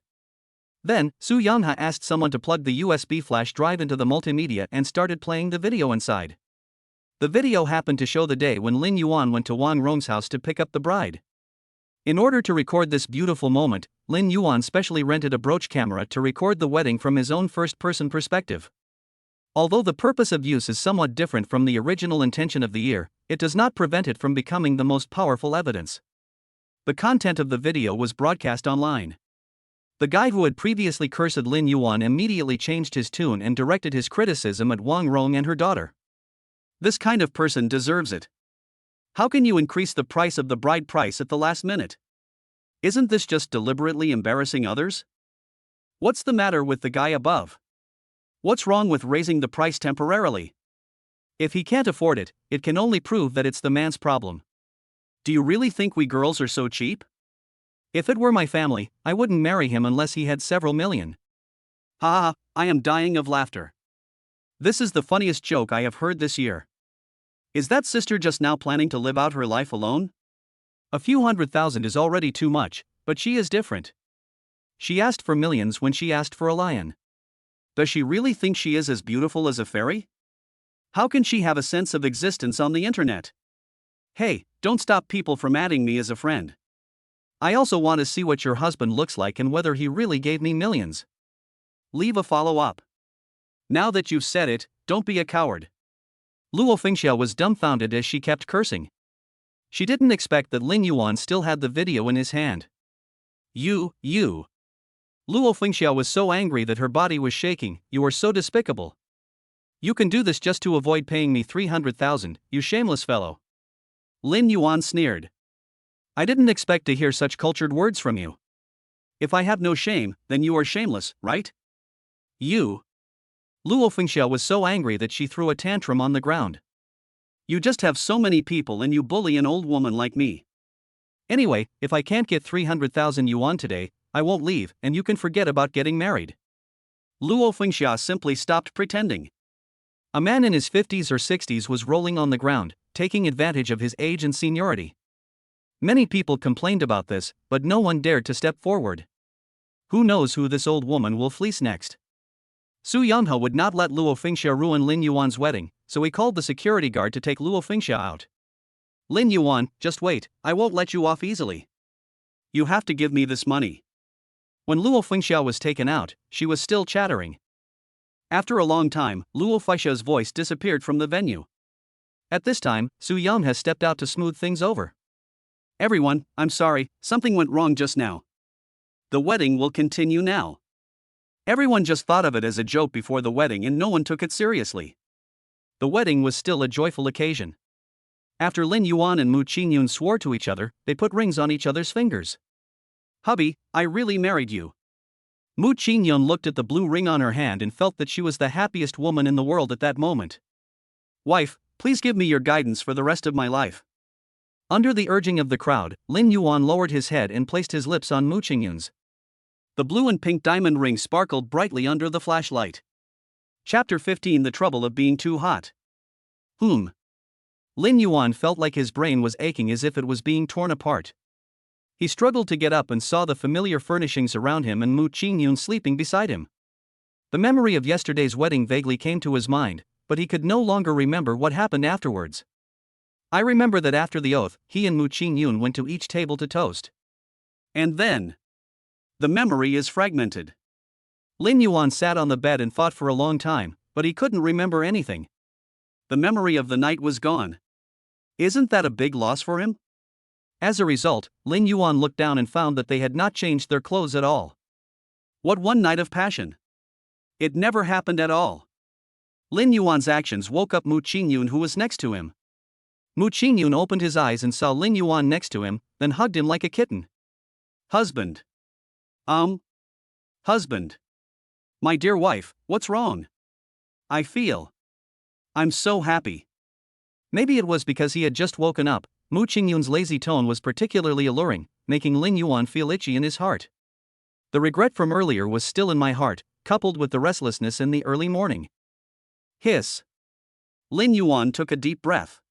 Then, Su Yangha asked someone to plug the USB flash drive into the multimedia and started playing the video inside. The video happened to show the day when Lin Yuan went to Wang Rong's house to pick up the bride. In order to record this beautiful moment, Lin Yuan specially rented a brooch camera to record the wedding from his own first-person perspective. Although the purpose of use is somewhat different from the original intention of the year, it does not prevent it from becoming the most powerful evidence. The content of the video was broadcast online. The guy who had previously cursed Lin Yuan immediately changed his tune and directed his criticism at Wang Rong and her daughter. This kind of person deserves it. How can you increase the price of the bride price at the last minute? Isn't this just deliberately embarrassing others? What's the matter with the guy above? What's wrong with raising the price temporarily? If he can't afford it, it can only prove that it's the man's problem. Do you really think we girls are so cheap? If it were my family, I wouldn't marry him unless he had several million. Ha ha, I am dying of laughter. This is the funniest joke I have heard this year. Is that sister just now planning to live out her life alone? A few $100,000 is already too much, but she is different. She asked for millions when she asked for a lion. Does she really think she is as beautiful as a fairy? How can she have a sense of existence on the internet? Hey, don't stop people from adding me as a friend. I also want to see what your husband looks like and whether he really gave me millions. Leave a follow-up. Now that you've said it, don't be a coward. Luo Fengxiao was dumbfounded as she kept cursing. She didn't expect that Lin Yuan still had the video in his hand. You. Luo Fengxiao was so angry that her body was shaking. You are so despicable. You can do this just to avoid paying me 300,000, you shameless fellow. Lin Yuan sneered. I didn't expect to hear such cultured words from you. If I have no shame, then you are shameless, right? You. Luo Fengxiao was so angry that she threw a tantrum on the ground. You just have so many people and you bully an old woman like me. Anyway, if I can't get 300,000 yuan today, I won't leave and you can forget about getting married. Luo Fengxiao simply stopped pretending. A man in his 50s or 60s was rolling on the ground, taking advantage of his age and seniority. Many people complained about this, but no one dared to step forward. Who knows who this old woman will fleece next? Su Yanghe would not let Luo Fengxiao ruin Lin Yuan's wedding, so he called the security guard to take Luo Fengxiao out. Lin Yuan, just wait, I won't let you off easily. You have to give me this money. When Luo Fengxiao was taken out, she was still chattering. After a long time, Luo Fengxiao's voice disappeared from the venue. At this time, Su Yanghe stepped out to smooth things over. Everyone, I'm sorry, something went wrong just now. The wedding will continue now. Everyone just thought of it as a joke before the wedding and no one took it seriously. The wedding was still a joyful occasion. After Lin Yuan and Mu Qingyun swore to each other, they put rings on each other's fingers. Hubby, I really married you. Mu Qingyun looked at the blue ring on her hand and felt that she was the happiest woman in the world at that moment. Wife, please give me your guidance for the rest of my life. Under the urging of the crowd, Lin Yuan lowered his head and placed his lips on Mu Qingyun's. The blue and pink diamond ring sparkled brightly under the flashlight. Chapter 15: The Trouble of Being Too Hot. Lin Yuan felt like his brain was aching as if it was being torn apart. He struggled to get up and saw the familiar furnishings around him and Mu Qingyun sleeping beside him. The memory of yesterday's wedding vaguely came to his mind, but he could no longer remember what happened afterwards. I remember that after the oath, he and Mu Qingyun went to each table to toast. And then the memory is fragmented. Lin Yuan sat on the bed and thought for a long time, but he couldn't remember anything. The memory of the night was gone. Isn't that a big loss for him? As a result, Lin Yuan looked down and found that they had not changed their clothes at all. What one night of passion! It never happened at all. Lin Yuan's actions woke up Mu Qingyun, who was next to him. Mu Qingyun opened his eyes and saw Lin Yuan next to him, then hugged him like a kitten. Husband. Husband. My dear wife, what's wrong? I'm so happy. Maybe it was because he had just woken up. Mu Qingyun's lazy tone was particularly alluring, making Lin Yuan feel itchy in his heart. The regret from earlier was still in my heart, coupled with the restlessness in the early morning. Hiss. Lin Yuan took a deep breath.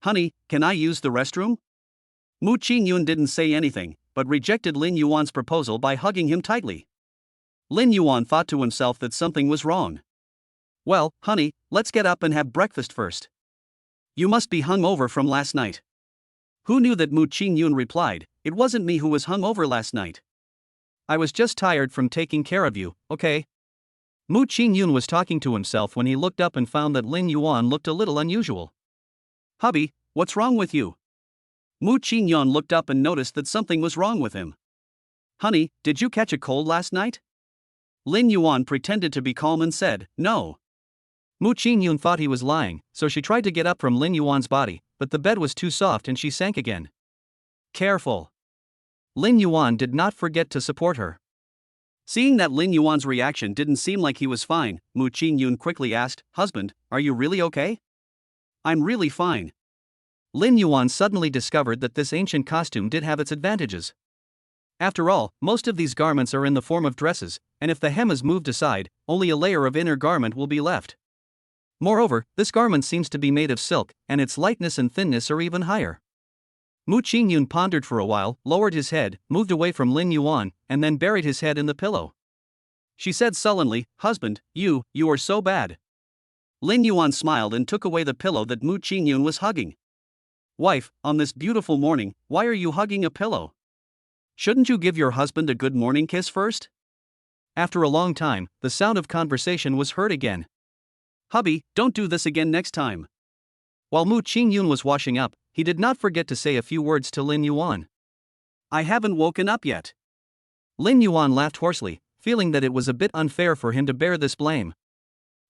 Honey, can I use the restroom? Mu Qingyun didn't say anything, but rejected Lin Yuan's proposal by hugging him tightly. Lin Yuan thought to himself that something was wrong. Well, honey, let's get up and have breakfast first. You must be hung over from last night. Who knew that? Mu Qingyun replied, it wasn't me who was hung over last night. I was just tired from taking care of you, okay? Mu Qingyun was talking to himself when he looked up and found that Lin Yuan looked a little unusual. Hubby, what's wrong with you? Mu Qingyun looked up and noticed that something was wrong with him. Honey, did you catch a cold last night? Lin Yuan pretended to be calm and said, no. Mu Qingyun thought he was lying, so she tried to get up from Lin Yuan's body, but the bed was too soft and she sank again. Careful. Lin Yuan did not forget to support her. Seeing that Lin Yuan's reaction didn't seem like he was fine, Mu Qingyun quickly asked, husband, are you really okay? I'm really fine. Lin Yuan suddenly discovered that this ancient costume did have its advantages. After all, most of these garments are in the form of dresses, and if the hem is moved aside, only a layer of inner garment will be left. Moreover, this garment seems to be made of silk, and its lightness and thinness are even higher. Mu Qingyun pondered for a while, lowered his head, moved away from Lin Yuan, and then buried his head in the pillow. She said sullenly, husband, you are so bad. Lin Yuan smiled and took away the pillow that Mu Qingyun was hugging. Wife, on this beautiful morning, why are you hugging a pillow? Shouldn't you give your husband a good morning kiss first? After a long time, the sound of conversation was heard again. Hubby, don't do this again next time. While Mu Qingyun was washing up, he did not forget to say a few words to Lin Yuan. I haven't woken up yet. Lin Yuan laughed hoarsely, feeling that it was a bit unfair for him to bear this blame.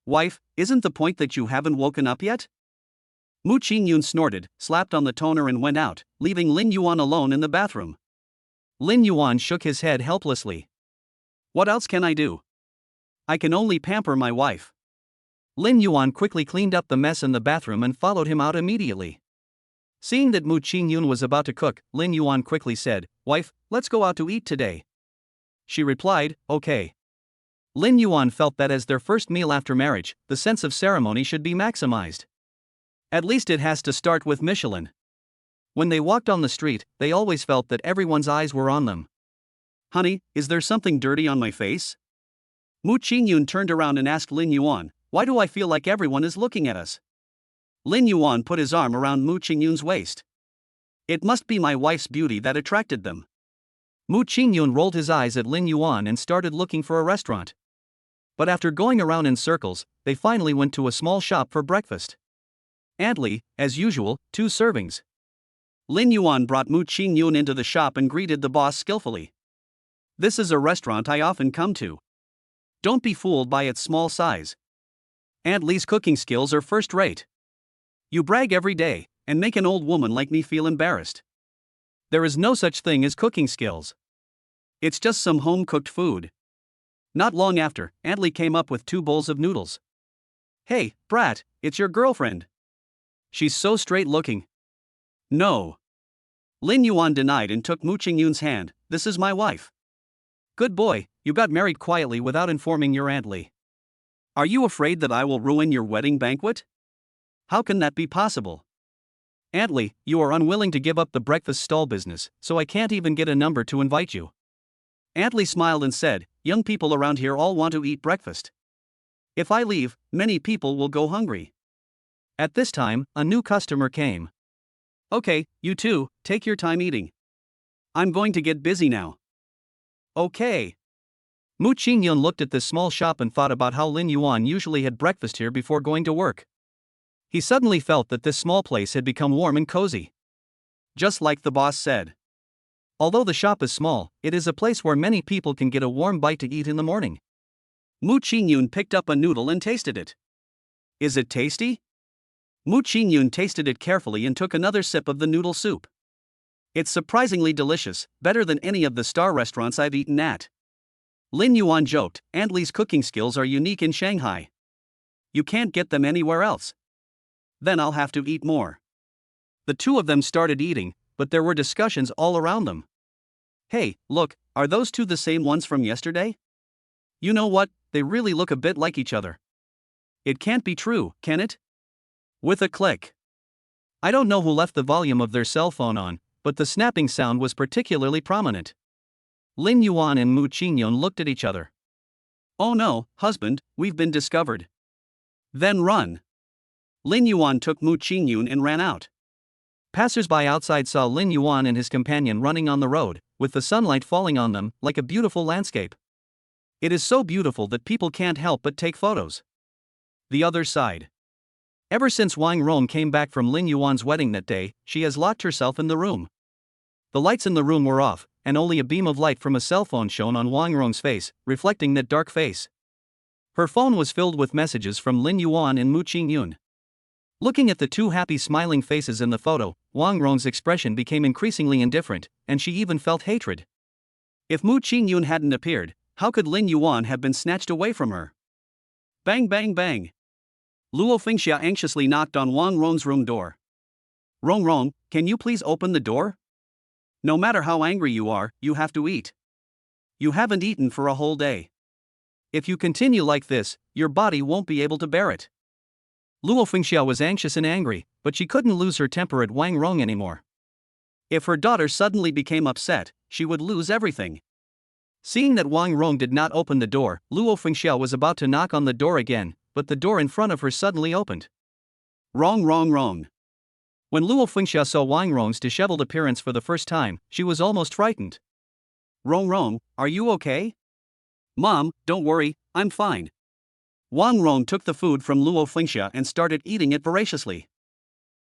Wife, isn't the point that you haven't woken up yet? Mu Qingyun snorted, slapped on the toner and went out, leaving Lin Yuan alone in the bathroom. Lin Yuan shook his head helplessly. What else can I do? I can only pamper my wife. Lin Yuan quickly cleaned up the mess in the bathroom and followed him out immediately. Seeing that Mu Qingyun was about to cook, Lin Yuan quickly said, Wife, let's go out to eat today. She replied, okay. Lin Yuan felt that as their first meal after marriage, the sense of ceremony should be maximized. At least it has to start with Michelin. When they walked on the street, they always felt that everyone's eyes were on them. Honey, is there something dirty on my face? Mu Qingyun turned around and asked Lin Yuan, why do I feel like everyone is looking at us? Lin Yuan put his arm around Mu Qingyun's waist. It must be my wife's beauty that attracted them. Mu Qingyun rolled his eyes at Lin Yuan and started looking for a restaurant. But after going around in circles, they finally went to a small shop for breakfast. Amply, as usual, 2 servings. Lin Yuan brought Mu Qingyun into the shop and greeted the boss skillfully. This is a restaurant I often come to. Don't be fooled by its small size. Aunt Lee's cooking skills are first rate. You brag every day, and make an old woman like me feel embarrassed. There is no such thing as cooking skills. It's just some home-cooked food. Not long after, Aunt Lee came up with 2 bowls of noodles. Hey, brat, it's your girlfriend. She's so straight-looking. No. Lin Yuan denied and took Mu Qingyun's hand, this is my wife. Good boy, you got married quietly without informing your Aunt Lee. Are you afraid that I will ruin your wedding banquet? How can that be possible? Aunt Lee, you are unwilling to give up the breakfast stall business, so I can't even get a number to invite you. Aunt Lee smiled and said, young people around here all want to eat breakfast. If I leave, many people will go hungry. At this time, a new customer came. Okay, you two, take your time eating. I'm going to get busy now. Okay. Mu Qingyun looked at this small shop and thought about how Lin Yuan usually had breakfast here before going to work. He suddenly felt that this small place had become warm and cozy. Just like the boss said. Although the shop is small, it is a place where many people can get a warm bite to eat in the morning. Mu Qingyun picked up a noodle and tasted it. Is it tasty? Mu Qingyun tasted it carefully and took another sip of the noodle soup. It's surprisingly delicious, better than any of the star restaurants I've eaten at. Lin Yuan joked, Aunt Lee's cooking skills are unique in Shanghai. You can't get them anywhere else. Then I'll have to eat more. The 2 of them started eating, but there were discussions all around them. Hey, look, are those 2 the same ones from yesterday? You know what, they really look a bit like each other. It can't be true, can it? With a click. I don't know who left the volume of their cell phone on, but the snapping sound was particularly prominent. Lin Yuan and Mu Qingyun looked at each other. Oh no, husband, we've been discovered. Then run. Lin Yuan took Mu Qingyun and ran out. Passers-by outside saw Lin Yuan and his companion running on the road, with the sunlight falling on them like a beautiful landscape. It is so beautiful that people can't help but take photos. The other side. Ever since Wang Rong came back from Lin Yuan's wedding that day, she has locked herself in the room. The lights in the room were off, and only a beam of light from a cell phone shone on Wang Rong's face, reflecting that dark face. Her phone was filled with messages from Lin Yuan and Mu Qingyun. Looking at the two happy smiling faces in the photo, Wang Rong's expression became increasingly indifferent, and she even felt hatred. If Mu Qingyun hadn't appeared, how could Lin Yuan have been snatched away from her? Bang bang bang. Luo Fengxia anxiously knocked on Wang Rong's room door. Rong, can you please open the door? No matter how angry you are, you have to eat. You haven't eaten for a whole day. If you continue like this, your body won't be able to bear it. Luo Fengxia was anxious and angry, but she couldn't lose her temper at Wang Rong anymore. If her daughter suddenly became upset, she would lose everything. Seeing that Wang Rong did not open the door, Luo Fengxia was about to knock on the door again, but the door in front of her suddenly opened. Wrong. When Luo Fengxia saw Wang Rong's disheveled appearance for the first time, she was almost frightened. Rong, are you okay? Mom, don't worry, I'm fine. Wang Rong took the food from Luo Fengxia and started eating it voraciously.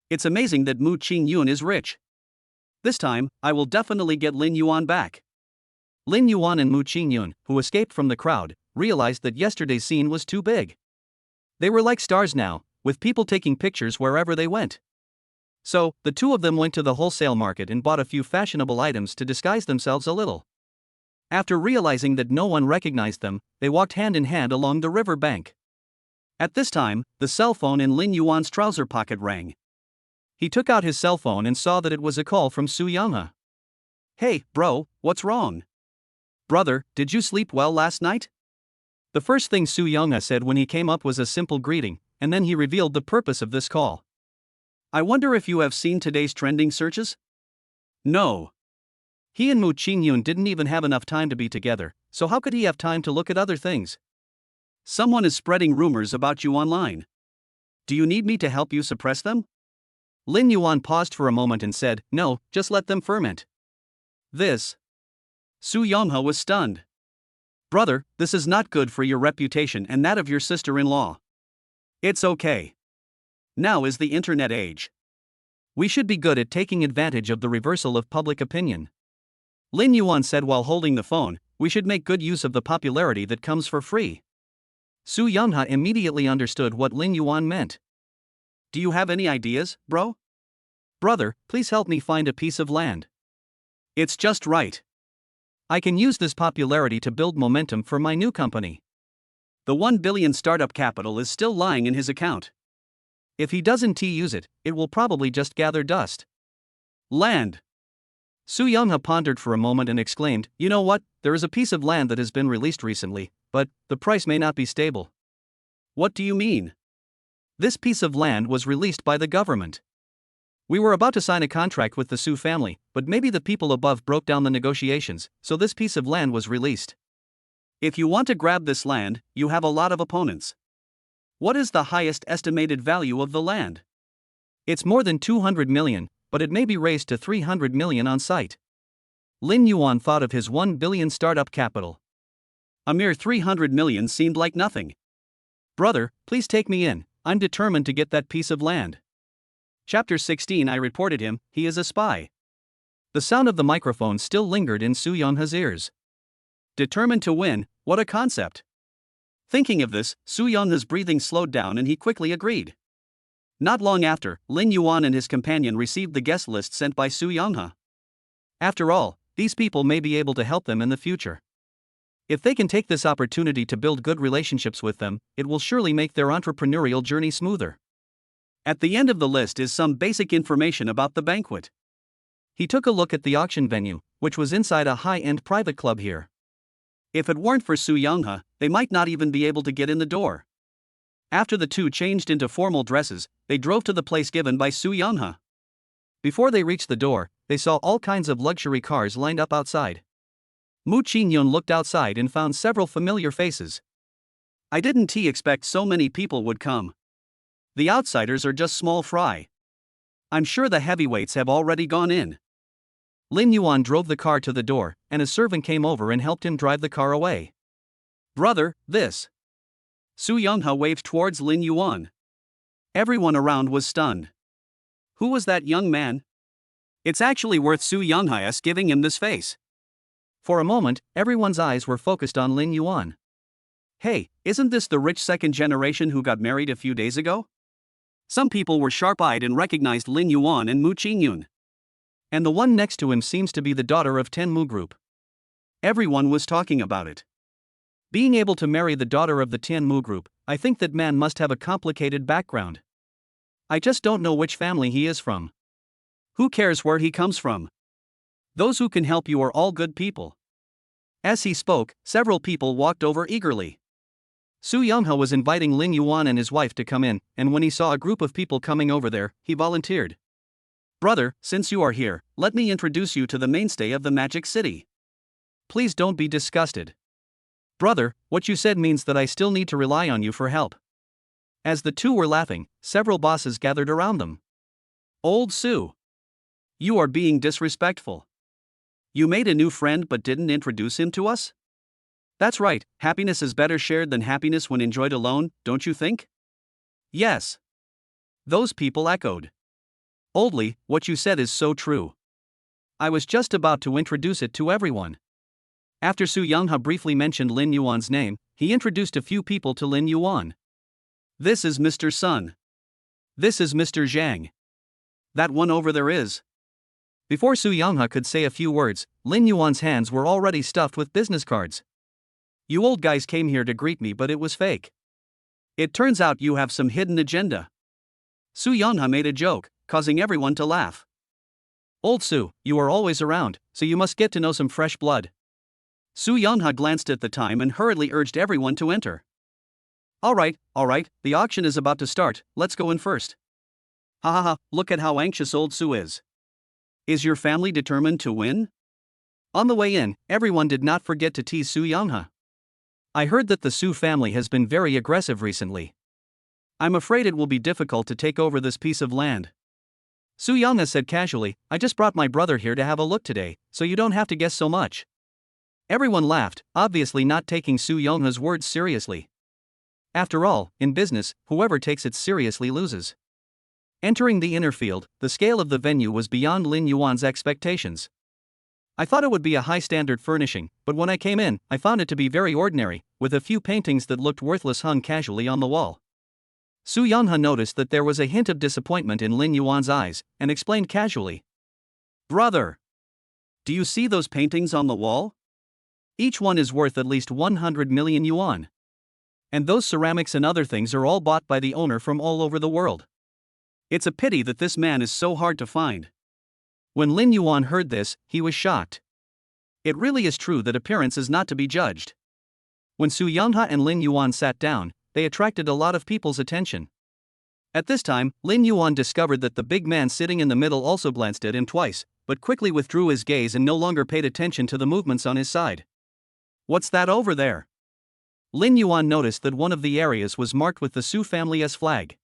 It's amazing that Mu Qingyun is rich. This time, I will definitely get Lin Yuan back. Lin Yuan and Mu Qingyun, who escaped from the crowd, realized that yesterday's scene was too big. They were like stars now, with people taking pictures wherever they went. So, the two of them went to the wholesale market and bought a few fashionable items to disguise themselves a little. After realizing that no one recognized them, they walked hand in hand along the river bank. At this time, the cell phone in Lin Yuan's trouser pocket rang. He took out his cell phone and saw that it was a call from Su Yonghe. Hey, bro, what's wrong? Brother, did you sleep well last night? The first thing Su Yonghe said when he came up was a simple greeting, and then he revealed the purpose of this call. I wonder if you have seen today's trending searches? No. He and Mu Qingyun didn't even have enough time to be together, so how could he have time to look at other things? Someone is spreading rumors about you online. Do you need me to help you suppress them? Lin Yuan paused for a moment and said, No, just let them ferment. This. Su Yonghe was stunned. Brother, this is not good for your reputation and that of your sister-in-law. It's okay. Now is the internet age. We should be good at taking advantage of the reversal of public opinion. Lin Yuan said while holding the phone, we should make good use of the popularity that comes for free. Su Yonghe immediately understood what Lin Yuan meant. Do you have any ideas, bro? Brother, please help me find a piece of land. It's just right. I can use this popularity to build momentum for my new company. The 1 billion startup capital is still lying in his account. If he doesn't use it, it will probably just gather dust. Land. Su Yonghe pondered for a moment and exclaimed, You know what, there is a piece of land that has been released recently, but the price may not be stable. What do you mean? This piece of land was released by the government. We were about to sign a contract with the Su family, but maybe the people above broke down the negotiations, so this piece of land was released. If you want to grab this land, you have a lot of opponents. What is the highest estimated value of the land? It's more than 200 million, but it may be raised to 300 million on site. Lin Yuan thought of his 1 billion startup capital. A mere 300 million seemed like nothing. Brother, please take me in, I'm determined to get that piece of land. Chapter 16 I reported him, he is a spy. The sound of the microphone still lingered in Su Yonghe's ears. Determined to win, what a concept. Thinking of this, Su Yonghe's breathing slowed down and he quickly agreed. Not long after, Lin Yuan and his companion received the guest list sent by Su Yonghe. After all, these people may be able to help them in the future. If they can take this opportunity to build good relationships with them, it will surely make their entrepreneurial journey smoother. At the end of the list is some basic information about the banquet. He took a look at the auction venue, which was inside a high-end private club here. If it weren't for Su Yonghe, they might not even be able to get in the door. After the two changed into formal dresses, they drove to the place given by Su Yonghe. Before they reached the door, they saw all kinds of luxury cars lined up outside. Mu Qingyun looked outside and found several familiar faces. I didn't expect so many people would come. The outsiders are just small fry. I'm sure the heavyweights have already gone in. Lin Yuan drove the car to the door, and a servant came over and helped him drive the car away. Brother, this. Su Youngha waved towards Lin Yuan. Everyone around was stunned. Who was that young man? It's actually worth Su Youngha's giving him this face. For a moment, everyone's eyes were focused on Lin Yuan. Hey, isn't this the rich second generation who got married a few days ago? Some people were sharp-eyed and recognized Lin Yuan and Mu Qingyun. And the one next to him seems to be the daughter of Tenmu Group. Everyone was talking about it. Being able to marry the daughter of the Tenmu Group, I think that man must have a complicated background. I just don't know which family he is from. Who cares where he comes from? Those who can help you are all good people. As he spoke, several people walked over eagerly. Su Youngha was inviting Lin Yuan and his wife to come in, and when he saw a group of people coming over there, he volunteered. Brother, since you are here, let me introduce you to the mainstay of the Magic City. Please don't be disgusted. Brother, what you said means that I still need to rely on you for help. As the two were laughing, several bosses gathered around them. Old Su. You are being disrespectful. You made a new friend but didn't introduce him to us? That's right, happiness is better shared than happiness when enjoyed alone, don't you think? Yes. Those people echoed. Oldly, what you said is so true. I was just about to introduce it to everyone. After Su Youngha briefly mentioned Lin Yuan's name, he introduced a few people to Lin Yuan. This is Mr. Sun. This is Mr. Zhang. That one over there is. Before Su Youngha could say a few words, Lin Yuan's hands were already stuffed with business cards. You old guys came here to greet me, but it was fake. It turns out you have some hidden agenda. Su Youngha made a joke, causing everyone to laugh. Old Su, you are always around, so you must get to know some fresh blood. Su Youngha glanced at the time and hurriedly urged everyone to enter. Alright, the auction is about to start, let's go in first. Ha ha ha, look at how anxious old Su is. Is your family determined to win? On the way in, everyone did not forget to tease Su Youngha. I heard that the Su family has been very aggressive recently. I'm afraid it will be difficult to take over this piece of land. Su Youngha said casually, I just brought my brother here to have a look today, so you don't have to guess so much. Everyone laughed, obviously not taking Su Youngha's words seriously. After all, in business, whoever takes it seriously loses. Entering the inner field, the scale of the venue was beyond Lin Yuan's expectations. I thought it would be a high-standard furnishing, but when I came in, I found it to be very ordinary, with a few paintings that looked worthless hung casually on the wall. Su Youngha noticed that there was a hint of disappointment in Lin Yuan's eyes, and explained casually. Brother! Do you see those paintings on the wall? Each one is worth at least 100 million yuan. And those ceramics and other things are all bought by the owner from all over the world. It's a pity that this man is so hard to find. When Lin Yuan heard this, he was shocked. It really is true that appearance is not to be judged. When Su Youngha and Lin Yuan sat down, they attracted a lot of people's attention. At this time, Lin Yuan discovered that the big man sitting in the middle also glanced at him twice, but quickly withdrew his gaze and no longer paid attention to the movements on his side. What's that over there? Lin Yuan noticed that one of the areas was marked with the Su family's flag.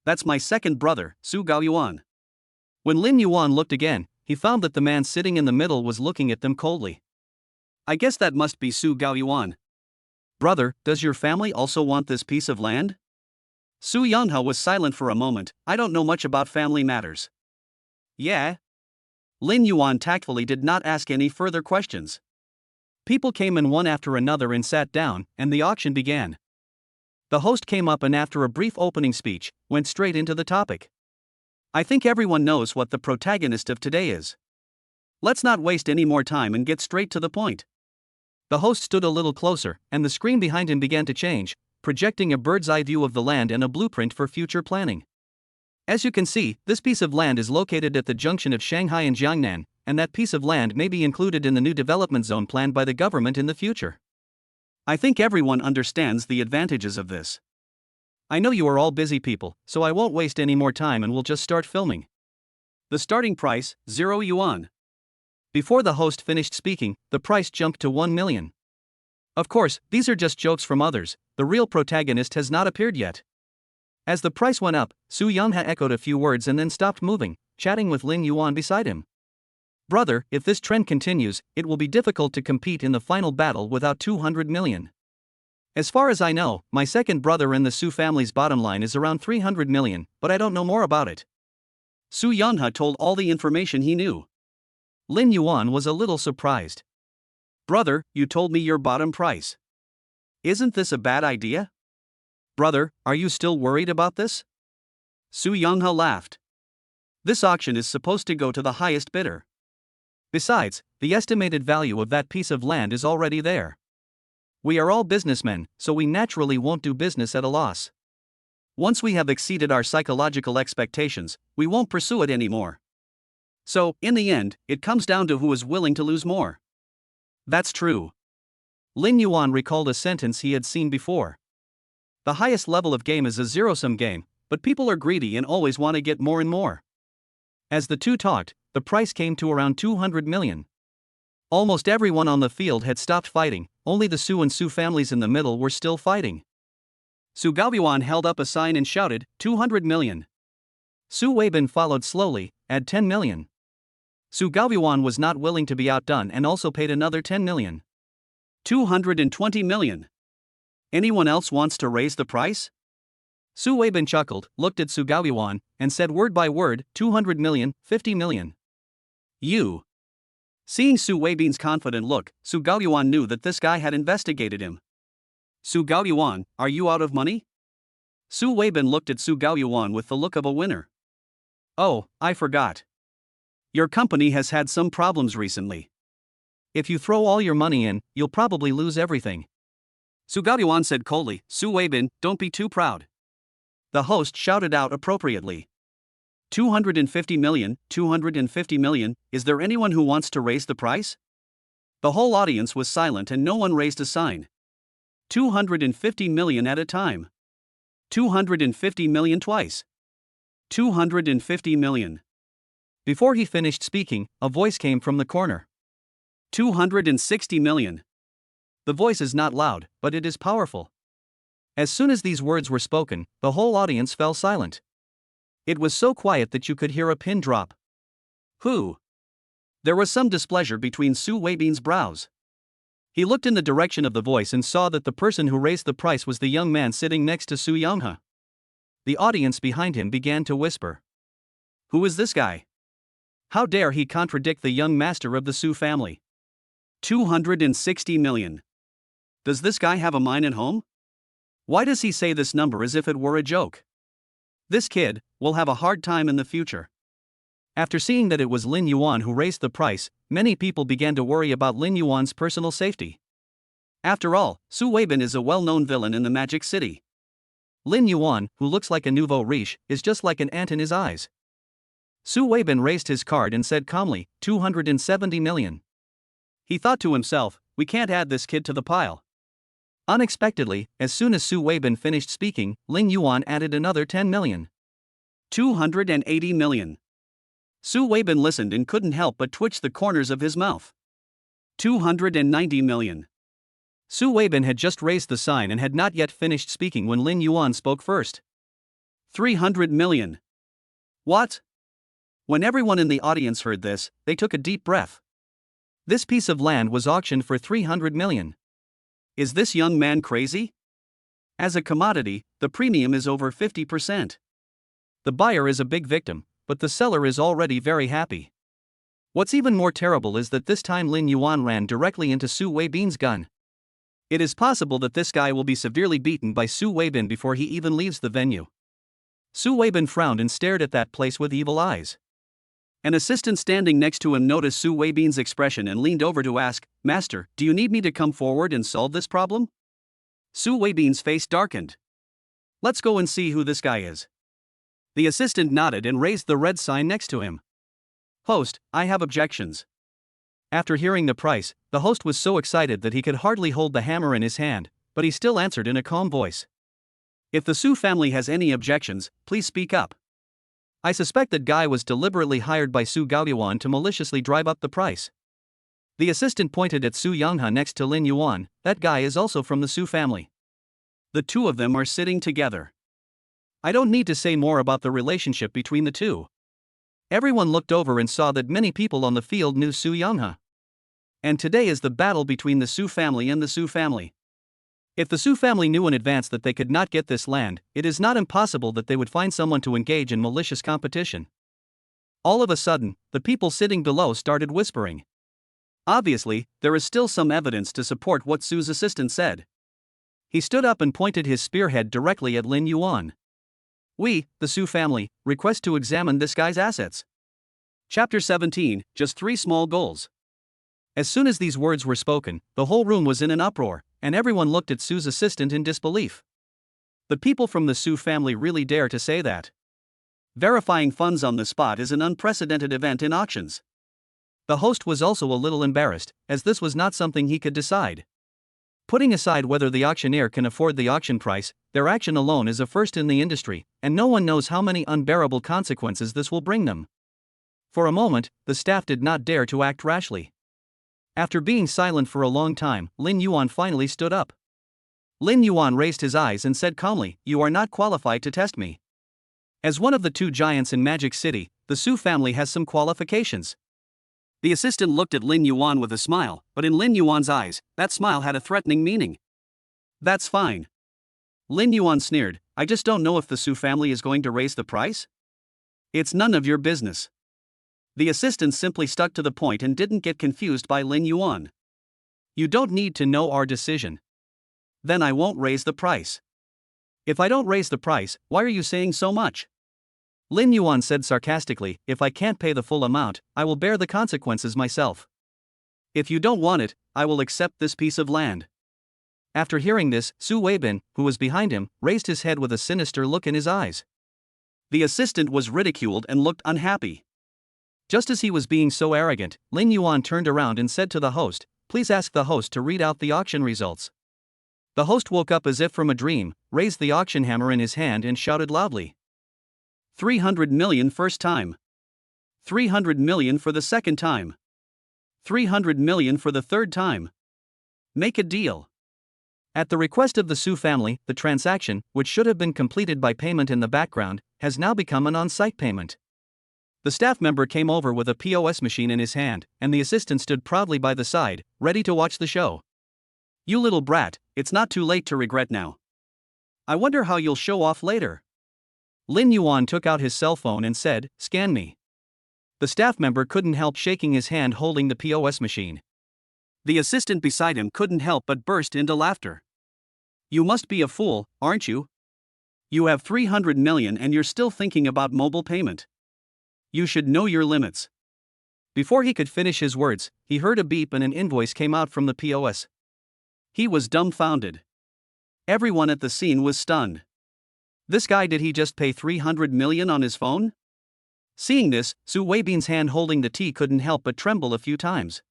That's my second brother, Su Gaoyuan. When Lin Yuan looked again, he found that the man sitting in the middle was looking at them coldly. I guess that must be Su Gaoyuan. Brother, does your family also want this piece of land? Su Youngha was silent for a moment. I don't know much about family matters. Yeah? Lin Yuan tactfully did not ask any further questions. People came in one after another and sat down, and the auction began. The host came up and after a brief opening speech, went straight into the topic. I think everyone knows what the protagonist of today is. Let's not waste any more time and get straight to the point. The host stood a little closer, and the screen behind him began to change, projecting a bird's-eye view of the land and a blueprint for future planning. As you can see, this piece of land is located at the junction of Shanghai and Jiangnan, and that piece of land may be included in the new development zone planned by the government in the future. I think everyone understands the advantages of this. I know you are all busy people, so I won't waste any more time and we'll just start filming. The starting price, 0 yuan. Before the host finished speaking, the price jumped to 1 million. Of course, these are just jokes from others, the real protagonist has not appeared yet. As the price went up, Su Yongha echoed a few words and then stopped moving, chatting with Lin Yuan beside him. Brother, if this trend continues, it will be difficult to compete in the final battle without 200 million. As far as I know, my second brother and the Su family's bottom line is around 300 million, but I don't know more about it. Su Yongha told all the information he knew. Lin Yuan was a little surprised. Brother, you told me your bottom price. Isn't this a bad idea? Brother, are you still worried about this? Su Yongha laughed. This auction is supposed to go to the highest bidder. Besides, the estimated value of that piece of land is already there. We are all businessmen, so we naturally won't do business at a loss. Once we have exceeded our psychological expectations, we won't pursue it anymore. So, in the end, it comes down to who is willing to lose more. That's true. Lin Yuan recalled a sentence he had seen before. The highest level of game is a zero-sum game, but people are greedy and always want to get more and more. As the two talked, the price came to around 200 million. Almost everyone on the field had stopped fighting, only the Su and Su families in the middle were still fighting. Su Gaoyuan held up a sign and shouted, 200 million. Su Weibin followed slowly, add 10 million. Su Gaoyuan was not willing to be outdone and also paid another 10 million. 220 million. Anyone else wants to raise the price? Su Weibin chuckled, looked at Su Gaoyuan, and said word by word, 200 million, 50 million. You. Seeing Su Weibin's confident look, Su Gaoyuan knew that this guy had investigated him. Su Gaoyuan, are you out of money? Su Weibin looked at Su Gaoyuan with the look of a winner. Oh, I forgot. Your company has had some problems recently. If you throw all your money in, you'll probably lose everything. Su Gaoyuan said coldly, Su Weibin, don't be too proud. The host shouted out appropriately. 250 million, 250 million, is there anyone who wants to raise the price? The whole audience was silent and no one raised a sign. 250 million at a time. 250 million twice. 250 million. Before he finished speaking, a voice came from the corner. 260 million. The voice is not loud, but it is powerful. As soon as these words were spoken, the whole audience fell silent. It was so quiet that you could hear a pin drop. Who? There was some displeasure between Su Weibin's brows. He looked in the direction of the voice and saw that the person who raised the price was the young man sitting next to Su Yongha. The audience behind him began to whisper. Who is this guy? How dare he contradict the young master of the Su family? 260 million. Does this guy have a mine at home? Why does he say this number as if it were a joke? This kid will have a hard time in the future. After seeing that it was Lin Yuan who raised the price, many people began to worry about Lin Yuan's personal safety. After all, Su Weibin is a well-known villain in the Magic City. Lin Yuan, who looks like a nouveau riche, is just like an ant in his eyes. Su Weibin raised his card and said calmly, 270 million. He thought to himself, we can't add this kid to the pile. Unexpectedly, as soon as Su Weibin finished speaking, Lin Yuan added another 10 million. 280 million. Su Weibin listened and couldn't help but twitch the corners of his mouth. 290 million. Su Weibin had just raised the sign and had not yet finished speaking when Lin Yuan spoke first. 300 million. What? When everyone in the audience heard this, they took a deep breath. This piece of land was auctioned for 300 million. Is this young man crazy? As a commodity, the premium is over 50%. The buyer is a big victim, but the seller is already very happy. What's even more terrible is that this time Lin Yuan ran directly into Su Weibin's gun. It is possible that this guy will be severely beaten by Su Weibin before he even leaves the venue. Su Weibin frowned and stared at that place with evil eyes. An assistant standing next to him noticed Su Weibin's expression and leaned over to ask, Master, do you need me to come forward and solve this problem? Su Weibin's face darkened. Let's go and see who this guy is. The assistant nodded and raised the red sign next to him. Host, I have objections. After hearing the price, the host was so excited that he could hardly hold the hammer in his hand, but he still answered in a calm voice. If the Su family has any objections, please speak up. I suspect that guy was deliberately hired by Su Gaoyuan to maliciously drive up the price. The assistant pointed at Su Yongha next to Lin Yuan. That guy is also from the Su family. The two of them are sitting together. I don't need to say more about the relationship between the two. Everyone looked over and saw that many people on the field knew Su Yongha. And today is the battle between the Su family and the Su family. If the Su family knew in advance that they could not get this land, it is not impossible that they would find someone to engage in malicious competition. All of a sudden, the people sitting below started whispering. Obviously, there is still some evidence to support what Su's assistant said. He stood up and pointed his spearhead directly at Lin Yuan. We, the Su family, request to examine this guy's assets. Chapter 17, just 3 small goals. As soon as these words were spoken, the whole room was in an uproar, and everyone looked at Su's assistant in disbelief. The people from the Su family really dare to say that. Verifying funds on the spot is an unprecedented event in auctions. The host was also a little embarrassed, as this was not something he could decide. Putting aside whether the auctioneer can afford the auction price, their action alone is a first in the industry, and no one knows how many unbearable consequences this will bring them. For a moment, the staff did not dare to act rashly. After being silent for a long time, Lin Yuan finally stood up. Lin Yuan raised his eyes and said calmly, "You are not qualified to test me. As one of the 2 giants in Magic City, the Su family has some qualifications." The assistant looked at Lin Yuan with a smile, but in Lin Yuan's eyes, that smile had a threatening meaning. "That's fine." Lin Yuan sneered, "I just don't know if the Su family is going to raise the price. It's none of your business." The assistant simply stuck to the point and didn't get confused by Lin Yuan. "You don't need to know our decision. Then I won't raise the price." "If I don't raise the price, why are you saying so much?" Lin Yuan said sarcastically, "If I can't pay the full amount, I will bear the consequences myself. If you don't want it, I will accept this piece of land." After hearing this, Su Weibin, who was behind him, raised his head with a sinister look in his eyes. The assistant was ridiculed and looked unhappy. Just as he was being so arrogant, Lin Yuan turned around and said to the host, "Please ask the host to read out the auction results." The host woke up as if from a dream, raised the auction hammer in his hand and shouted loudly. 300 million first time. 300 million for the second time. 300 million for the third time. Make a deal. At the request of the Su family, the transaction, which should have been completed by payment in the background, has now become an on-site payment. The staff member came over with a POS machine in his hand, and the assistant stood proudly by the side, ready to watch the show. "You little brat, it's not too late to regret now. I wonder how you'll show off later." Lin Yuan took out his cell phone and said, "Scan me." The staff member couldn't help shaking his hand holding the POS machine. The assistant beside him couldn't help but burst into laughter. "You must be a fool, aren't you? You have 300 million and you're still thinking about mobile payment. You should know your limits." Before he could finish his words, he heard a beep and an invoice came out from the POS. He was dumbfounded. Everyone at the scene was stunned. This guy, did he just pay 300 million on his phone? Seeing this, Su Weibin's hand holding the tea couldn't help but tremble a few times.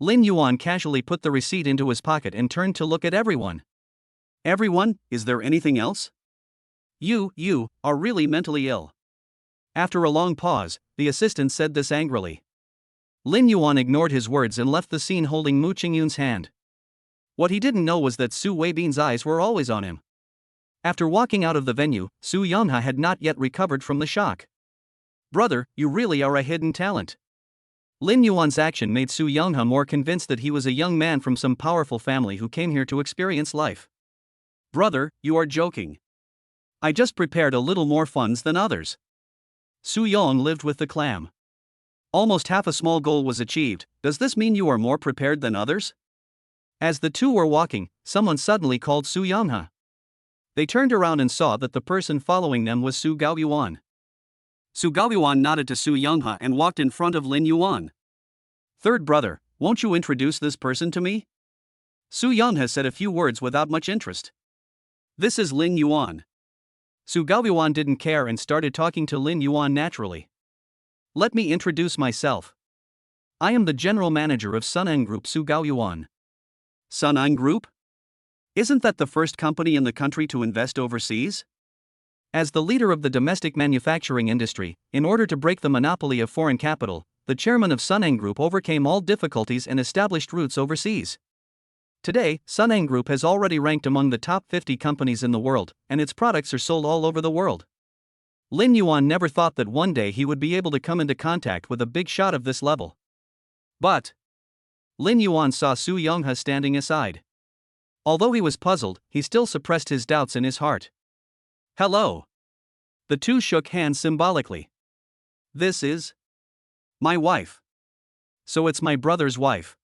Lin Yuan casually put the receipt into his pocket and turned to look at everyone. "Everyone, is there anything else? You are really mentally ill." After a long pause, the assistant said this angrily. Lin Yuan ignored his words and left the scene holding Mu Qingyun's hand. What he didn't know was that Su Weibin's eyes were always on him. After walking out of the venue, Su Yongha had not yet recovered from the shock. "Brother, you really are a hidden talent." Lin Yuan's action made Su Yongha more convinced that he was a young man from some powerful family who came here to experience life. "Brother, you are joking. I just prepared a little more funds than others." Su Yong lived with the clam. "Almost half a small goal was achieved. Does this mean you are more prepared than others?" As the two were walking, someone suddenly called Su Yongha. They turned around and saw that the person following them was Su Gaoyuan. Su Gaoyuan nodded to Su Yongha and walked in front of Lin Yuan. "Third brother, won't you introduce this person to me?" Su Yongha said a few words without much interest. "This is Lin Yuan." Su Gaoyuan didn't care and started talking to Lin Yuan naturally. "Let me introduce myself. I am the general manager of Suneng Group, Su Gaoyuan." "Suneng Group? Isn't that the first company in the country to invest overseas?" As the leader of the domestic manufacturing industry, in order to break the monopoly of foreign capital, the chairman of Sunang Group overcame all difficulties and established roots overseas. Today, Sunang Group has already ranked among the top 50 companies in the world, and its products are sold all over the world. Lin Yuan never thought that one day he would be able to come into contact with a big shot of this level. But Lin Yuan saw Su Yonghe standing aside. Although he was puzzled, he still suppressed his doubts in his heart. Hello. The two shook hands symbolically. This is my wife. So it's my brother's wife.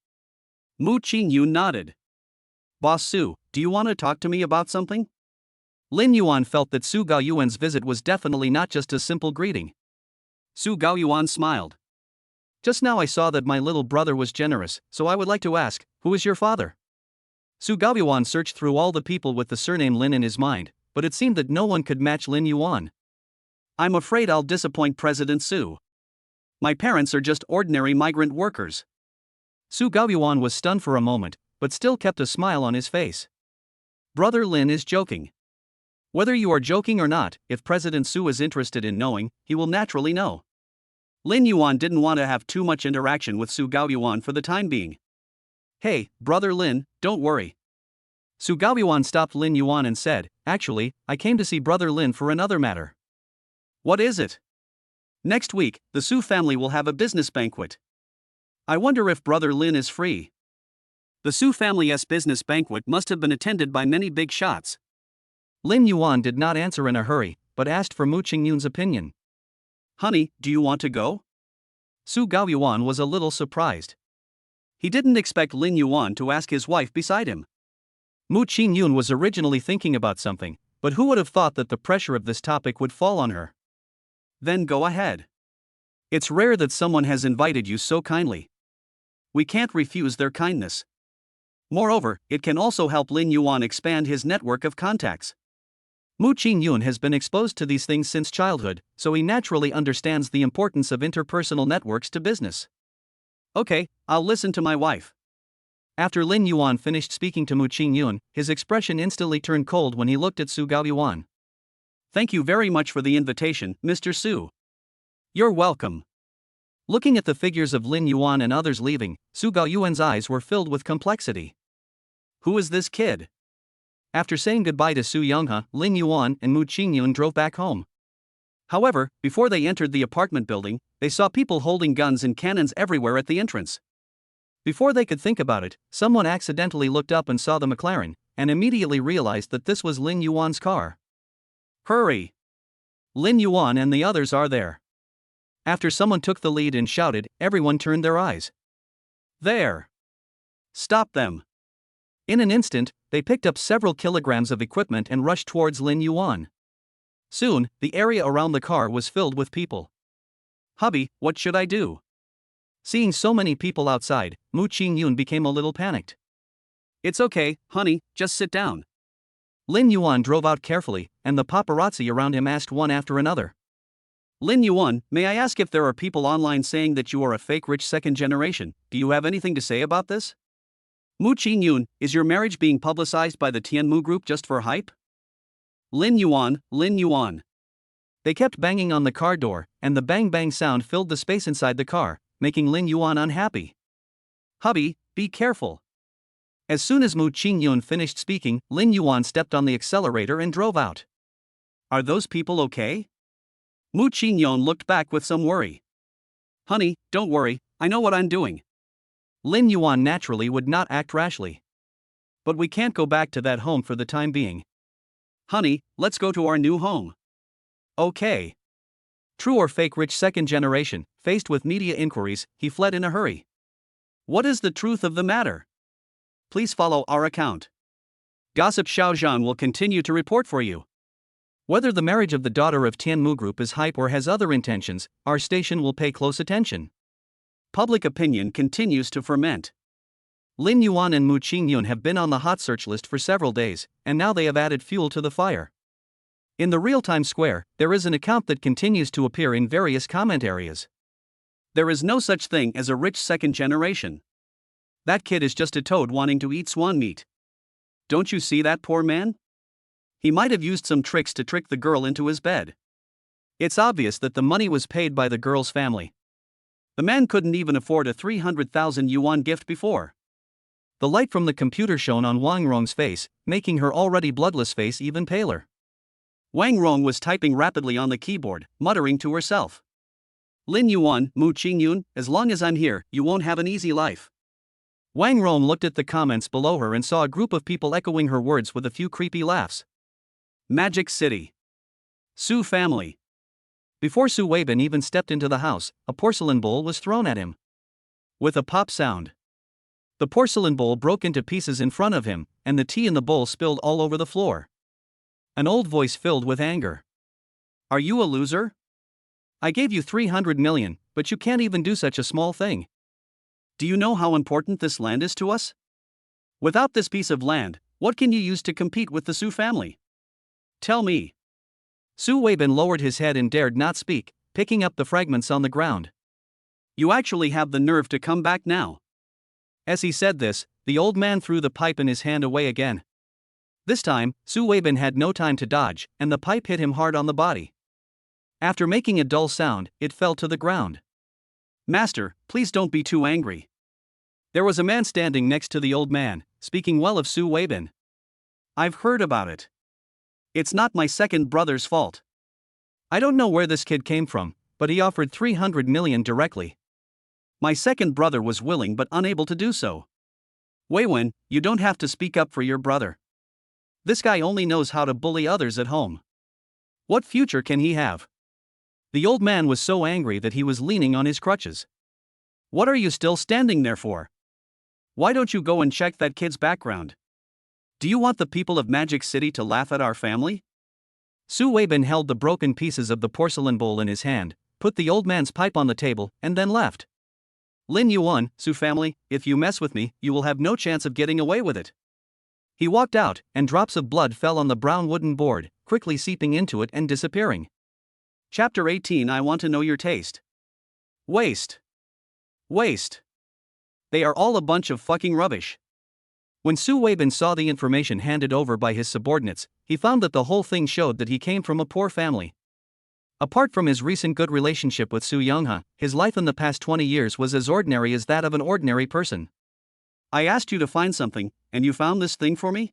Mu Qingyun nodded. Boss Su, do you want to talk to me about something? Lin Yuan felt that Su Gaoyuan's visit was definitely not just a simple greeting. Su Gaoyuan smiled. Just now I saw that my little brother was generous, so I would like to ask, who is your father? Su Gaoyuan searched through all the people with the surname Lin in his mind, but it seemed that no one could match Lin Yuan. I'm afraid I'll disappoint President Su. My parents are just ordinary migrant workers. Su Gaoyuan was stunned for a moment, but still kept a smile on his face. Brother Lin is joking. Whether you are joking or not, if President Su is interested in knowing, he will naturally know. Lin Yuan didn't want to have too much interaction with Su Gaoyuan for the time being. Hey, Brother Lin, don't worry. Su Gaoyuan stopped Lin Yuan and said, actually, I came to see Brother Lin for another matter. What is it? Next week, the Su family will have a business banquet. I wonder if Brother Lin is free. The Su family's business banquet must have been attended by many big shots. Lin Yuan did not answer in a hurry, but asked for Mu Qingyun's opinion. Honey, do you want to go? Su Gaoyuan was a little surprised. He didn't expect Lin Yuan to ask his wife beside him. Mu Qingyun was originally thinking about something, but who would have thought that the pressure of this topic would fall on her? Then go ahead. It's rare that someone has invited you so kindly. We can't refuse their kindness. Moreover, it can also help Lin Yuan expand his network of contacts. Mu Qingyun has been exposed to these things since childhood, so he naturally understands the importance of interpersonal networks to business. Okay, I'll listen to my wife. After Lin Yuan finished speaking to Mu Qingyun, his expression instantly turned cold when he looked at Su Gaoyuan. Thank you very much for the invitation, Mr. Su. You're welcome. Looking at the figures of Lin Yuan and others leaving, Su Gaoyuan's eyes were filled with complexity. Who is this kid? After saying goodbye to Su Yonghe, Lin Yuan and Mu Qingyun drove back home. However, before they entered the apartment building, they saw people holding guns and cannons everywhere at the entrance. Before they could think about it, someone accidentally looked up and saw the McLaren, and immediately realized that this was Lin Yuan's car. Hurry! Lin Yuan and the others are there. After someone took the lead and shouted, everyone turned their eyes. There! Stop them! In an instant, they picked up several kilograms of equipment and rushed towards Lin Yuan. Soon, the area around the car was filled with people. Hubby, what should I do? Seeing so many people outside, Mu Qingyun became a little panicked. It's okay, honey, just sit down. Lin Yuan drove out carefully, and the paparazzi around him asked one after another. Lin Yuan, may I ask if there are people online saying that you are a fake rich second generation? Do you have anything to say about this? Mu Qingyun, is your marriage being publicized by the Tianmu Group just for hype? Lin Yuan, Lin Yuan. They kept banging on the car door, and the bang-bang sound filled the space inside the car, making Lin Yuan unhappy. Hubby, be careful. As soon as Mu Qingyun finished speaking, Lin Yuan stepped on the accelerator and drove out. Are those people okay? Mu Qingyun looked back with some worry. Honey, don't worry, I know what I'm doing. Lin Yuan naturally would not act rashly. But we can't go back to that home for the time being. Honey, let's go to our new home. Okay. True or fake rich second generation, faced with media inquiries, he fled in a hurry. What is the truth of the matter? Please follow our account. Gossip Xiaozhan will continue to report for you. Whether the marriage of the daughter of Tianmu Group is hype or has other intentions, our station will pay close attention. Public opinion continues to ferment. Lin Yuan and Mu Qingyun have been on the hot search list for several days, and now they have added fuel to the fire. In the real-time square, there is an account that continues to appear in various comment areas. There is no such thing as a rich second generation. That kid is just a toad wanting to eat swan meat. Don't you see that poor man? He might have used some tricks to trick the girl into his bed. It's obvious that the money was paid by the girl's family. The man couldn't even afford a 300,000 yuan gift before. The light from the computer shone on Wang Rong's face, making her already bloodless face even paler. Wang Rong was typing rapidly on the keyboard, muttering to herself. Lin Yuan, Mu Qingyun, as long as I'm here, you won't have an easy life. Wang Rong looked at the comments below her and saw a group of people echoing her words with a few creepy laughs. Magic City. Su family. Before Su Weibin even stepped into the house, a porcelain bowl was thrown at him. With a pop sound, the porcelain bowl broke into pieces in front of him, and the tea in the bowl spilled all over the floor. An old voice filled with anger. Are you a loser? I gave you 300 million, but you can't even do such a small thing. Do you know how important this land is to us? Without this piece of land, what can you use to compete with the Su family? Tell me. Su Weibin lowered his head and dared not speak, picking up the fragments on the ground. You actually have the nerve to come back now. As he said this, the old man threw the pipe in his hand away again. This time, Su Weibin had no time to dodge, and the pipe hit him hard on the body. After making a dull sound, it fell to the ground. Master, please don't be too angry. There was a man standing next to the old man, speaking well of Su Weibin. I've heard about it. It's not my second brother's fault. I don't know where this kid came from, but he offered 300 million directly. My second brother was willing but unable to do so. Weiwen, you don't have to speak up for your brother. This guy only knows how to bully others at home. What future can he have? The old man was so angry that he was leaning on his crutches. What are you still standing there for? Why don't you go and check that kid's background? Do you want the people of Magic City to laugh at our family? Su Weibin held the broken pieces of the porcelain bowl in his hand, put the old man's pipe on the table, and then left. Lin Yuan, Su family, if you mess with me, you will have no chance of getting away with it. He walked out, and drops of blood fell on the brown wooden board, quickly seeping into it and disappearing. Chapter 18. I want to know your taste. Waste. Waste. They are all a bunch of fucking rubbish. When Su Weibin saw the information handed over by his subordinates, he found that the whole thing showed that he came from a poor family. Apart from his recent good relationship with Su Yonghe, his life in the past 20 years was as ordinary as that of an ordinary person. I asked you to find something, and you found this thing for me?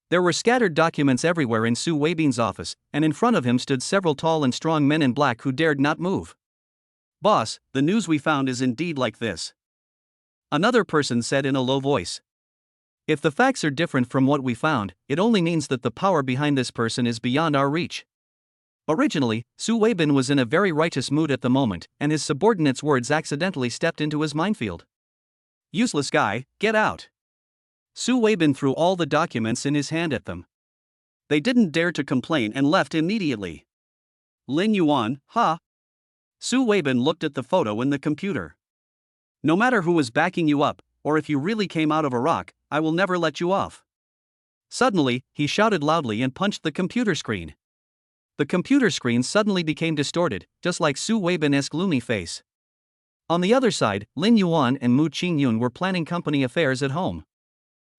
There were scattered documents everywhere in Su Weibin's office, and in front of him stood several tall and strong men in black who dared not move. Boss, the news we found is indeed like this. Another person said in a low voice. If the facts are different from what we found, it only means that the power behind this person is beyond our reach. Originally, Su Weibin was in a very righteous mood at the moment, and his subordinate's words accidentally stepped into his minefield. Useless guy, get out. Su Weibin threw all the documents in his hand at them. They didn't dare to complain and left immediately. Lin Yuan, ha? Su Weibin looked at the photo in the computer. No matter who was backing you up, or if you really came out of a rock, I will never let you off. Suddenly, he shouted loudly and punched the computer screen. The computer screen suddenly became distorted, just like Su Weibin's gloomy face. On the other side, Lin Yuan and Mu Qingyun were planning company affairs at home.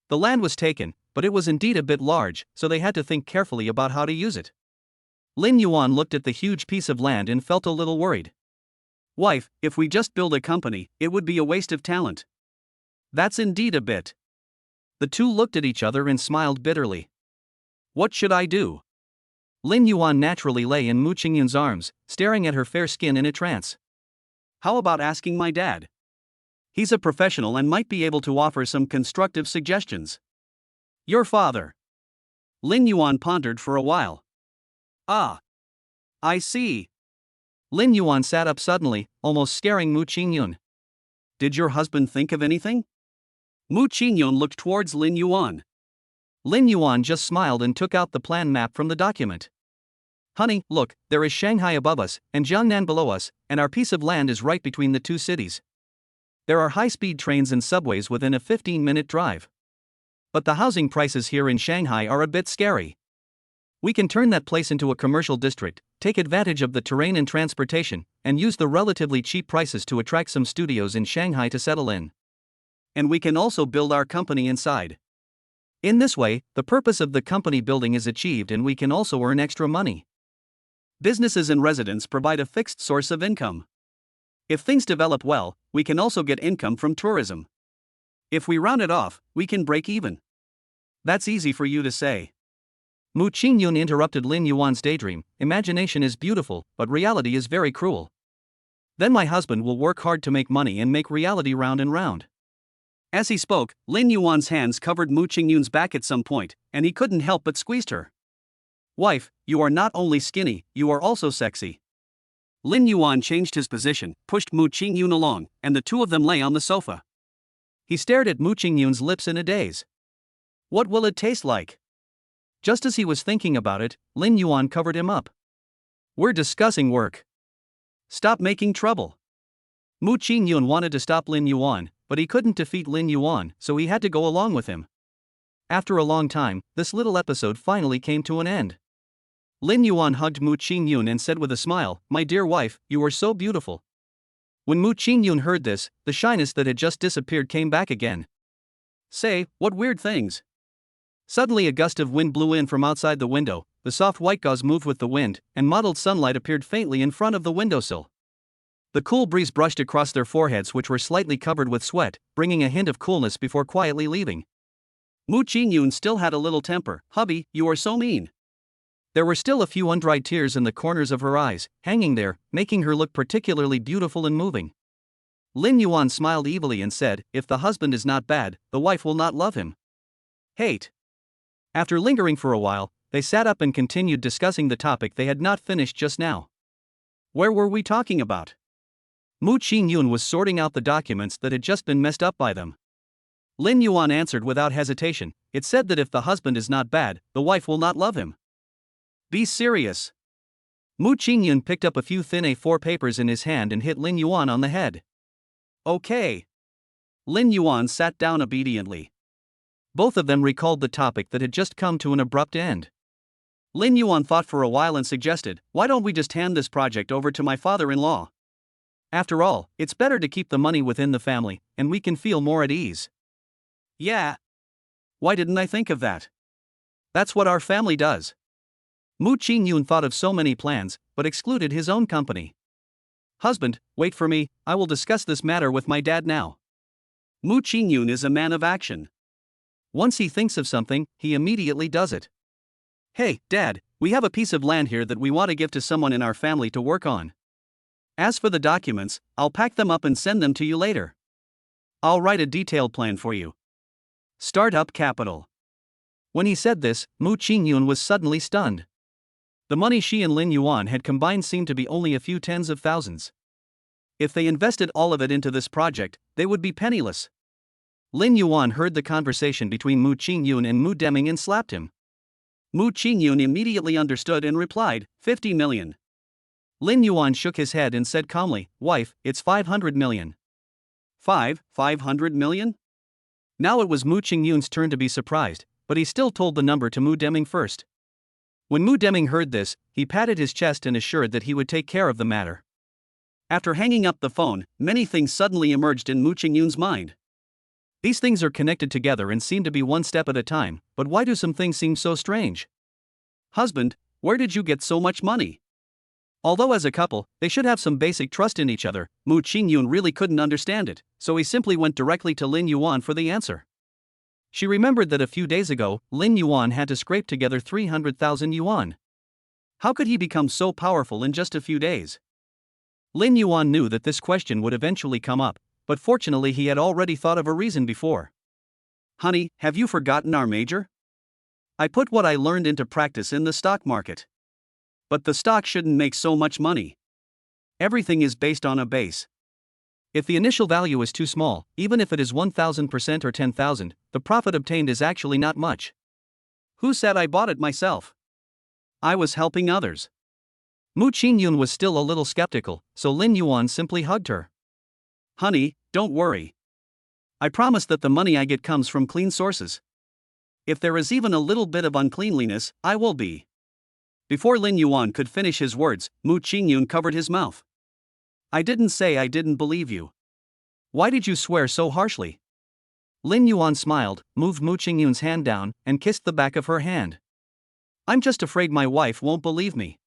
The land was taken, but it was indeed a bit large, so they had to think carefully about how to use it. Lin Yuan looked at the huge piece of land and felt a little worried. Wife, if we just build a company, it would be a waste of talent. That's indeed a bit. The two looked at each other and smiled bitterly. What should I do? Lin Yuan naturally lay in Mu Qingyun's arms, staring at her fair skin in a trance. How about asking my dad? He's a professional and might be able to offer some constructive suggestions. Your father. Lin Yuan pondered for a while. Ah. I see. Lin Yuan sat up suddenly, almost scaring Mu Qingyun. Did your husband think of anything? Mu Qingyun looked towards Lin Yuan. Lin Yuan just smiled and took out the plan map from the document. Honey, look, there is Shanghai above us, and Jiangnan below us, and our piece of land is right between the two cities. There are high-speed trains and subways within a 15-minute drive. But the housing prices here in Shanghai are a bit scary. We can turn that place into a commercial district, take advantage of the terrain and transportation, and use the relatively cheap prices to attract some studios in Shanghai to settle in. And we can also build our company inside. In this way, the purpose of the company building is achieved and we can also earn extra money. Businesses and residents provide a fixed source of income. If things develop well, we can also get income from tourism. If we round it off, we can break even. That's easy for you to say. Mu Qingyun interrupted Lin Yuan's daydream. Imagination is beautiful, but reality is very cruel. Then my husband will work hard to make money and make reality round and round. As he spoke, Lin Yuan's hands covered Mu Qingyun's back at some point, and he couldn't help but squeezed her. Wife, you are not only skinny, you are also sexy. Lin Yuan changed his position, pushed Mu Qingyun along, and the two of them lay on the sofa. He stared at Mu Qingyun's lips in a daze. What will it taste like? Just as he was thinking about it, Lin Yuan covered him up. We're discussing work. Stop making trouble. Mu Qingyun wanted to stop Lin Yuan, but he couldn't defeat Lin Yuan, so he had to go along with him. After a long time, this little episode finally came to an end. Lin Yuan hugged Mu Qingyun and said with a smile, "My dear wife, you are so beautiful." When Mu Qingyun heard this, the shyness that had just disappeared came back again. Say, what weird things. Suddenly a gust of wind blew in from outside the window, the soft white gauze moved with the wind, and mottled sunlight appeared faintly in front of the windowsill. The cool breeze brushed across their foreheads, which were slightly covered with sweat, bringing a hint of coolness before quietly leaving. Mu Qingyun still had a little temper. "Hubby, you are so mean." There were still a few undried tears in the corners of her eyes, hanging there, making her look particularly beautiful and moving. Lin Yuan smiled evilly and said, "If the husband is not bad, the wife will not love him." Hate. After lingering for a while, they sat up and continued discussing the topic they had not finished just now. Where were we talking about? Mu Qingyun was sorting out the documents that had just been messed up by them. Lin Yuan answered without hesitation. It said that if the husband is not bad, the wife will not love him. Be serious. Mu Qingyun picked up a few thin A4 papers in his hand and hit Lin Yuan on the head. Okay. Lin Yuan sat down obediently. Both of them recalled the topic that had just come to an abrupt end. Lin Yuan thought for a while and suggested, "Why don't we just hand this project over to my father-in-law? After all, it's better to keep the money within the family, and we can feel more at ease." Yeah. Why didn't I think of that? That's what our family does. Mu Qingyun thought of so many plans, but excluded his own company. Husband, wait for me, I will discuss this matter with my dad now. Mu Qingyun is a man of action. Once he thinks of something, he immediately does it. Hey, Dad, we have a piece of land here that we want to give to someone in our family to work on. As for the documents, I'll pack them up and send them to you later. I'll write a detailed plan for you. Start-up capital. When he said this, Mu Qingyun was suddenly stunned. The money she and Lin Yuan had combined seemed to be only a few tens of thousands. If they invested all of it into this project, they would be penniless. Lin Yuan heard the conversation between Mu Qingyun and Mu Deming and slapped him. Mu Qingyun immediately understood and replied, 50 million. Lin Yuan shook his head and said calmly, "Wife, it's 500 million. 500 million? Now it was Mu Qingyun's turn to be surprised, but he still told the number to Mu Deming first. When Mu Deming heard this, he patted his chest and assured that he would take care of the matter. After hanging up the phone, many things suddenly emerged in Mu Qingyun's mind. These things are connected together and seem to be one step at a time, but why do some things seem so strange? Husband, where did you get so much money? Although as a couple, they should have some basic trust in each other, Mu Qingyun really couldn't understand it, so he simply went directly to Lin Yuan for the answer. She remembered that a few days ago, Lin Yuan had to scrape together 300,000 yuan. How could he become so powerful in just a few days? Lin Yuan knew that this question would eventually come up, but fortunately he had already thought of a reason before. Honey, have you forgotten our major? I put what I learned into practice in the stock market. But the stock shouldn't make so much money. Everything is based on a base. If the initial value is too small, even if it is 1,000% or 10,000, the profit obtained is actually not much. Who said I bought it myself? I was helping others. Mu Qingyun was still a little skeptical, so Lin Yuan simply hugged her. Honey, don't worry. I promise that the money I get comes from clean sources. If there is even a little bit of uncleanliness, I will be. Before Lin Yuan could finish his words, Mu Qingyun covered his mouth. I didn't say I didn't believe you. Why did you swear so harshly? Lin Yuan smiled, moved Mu Qingyun's hand down, and kissed the back of her hand. I'm just afraid my wife won't believe me.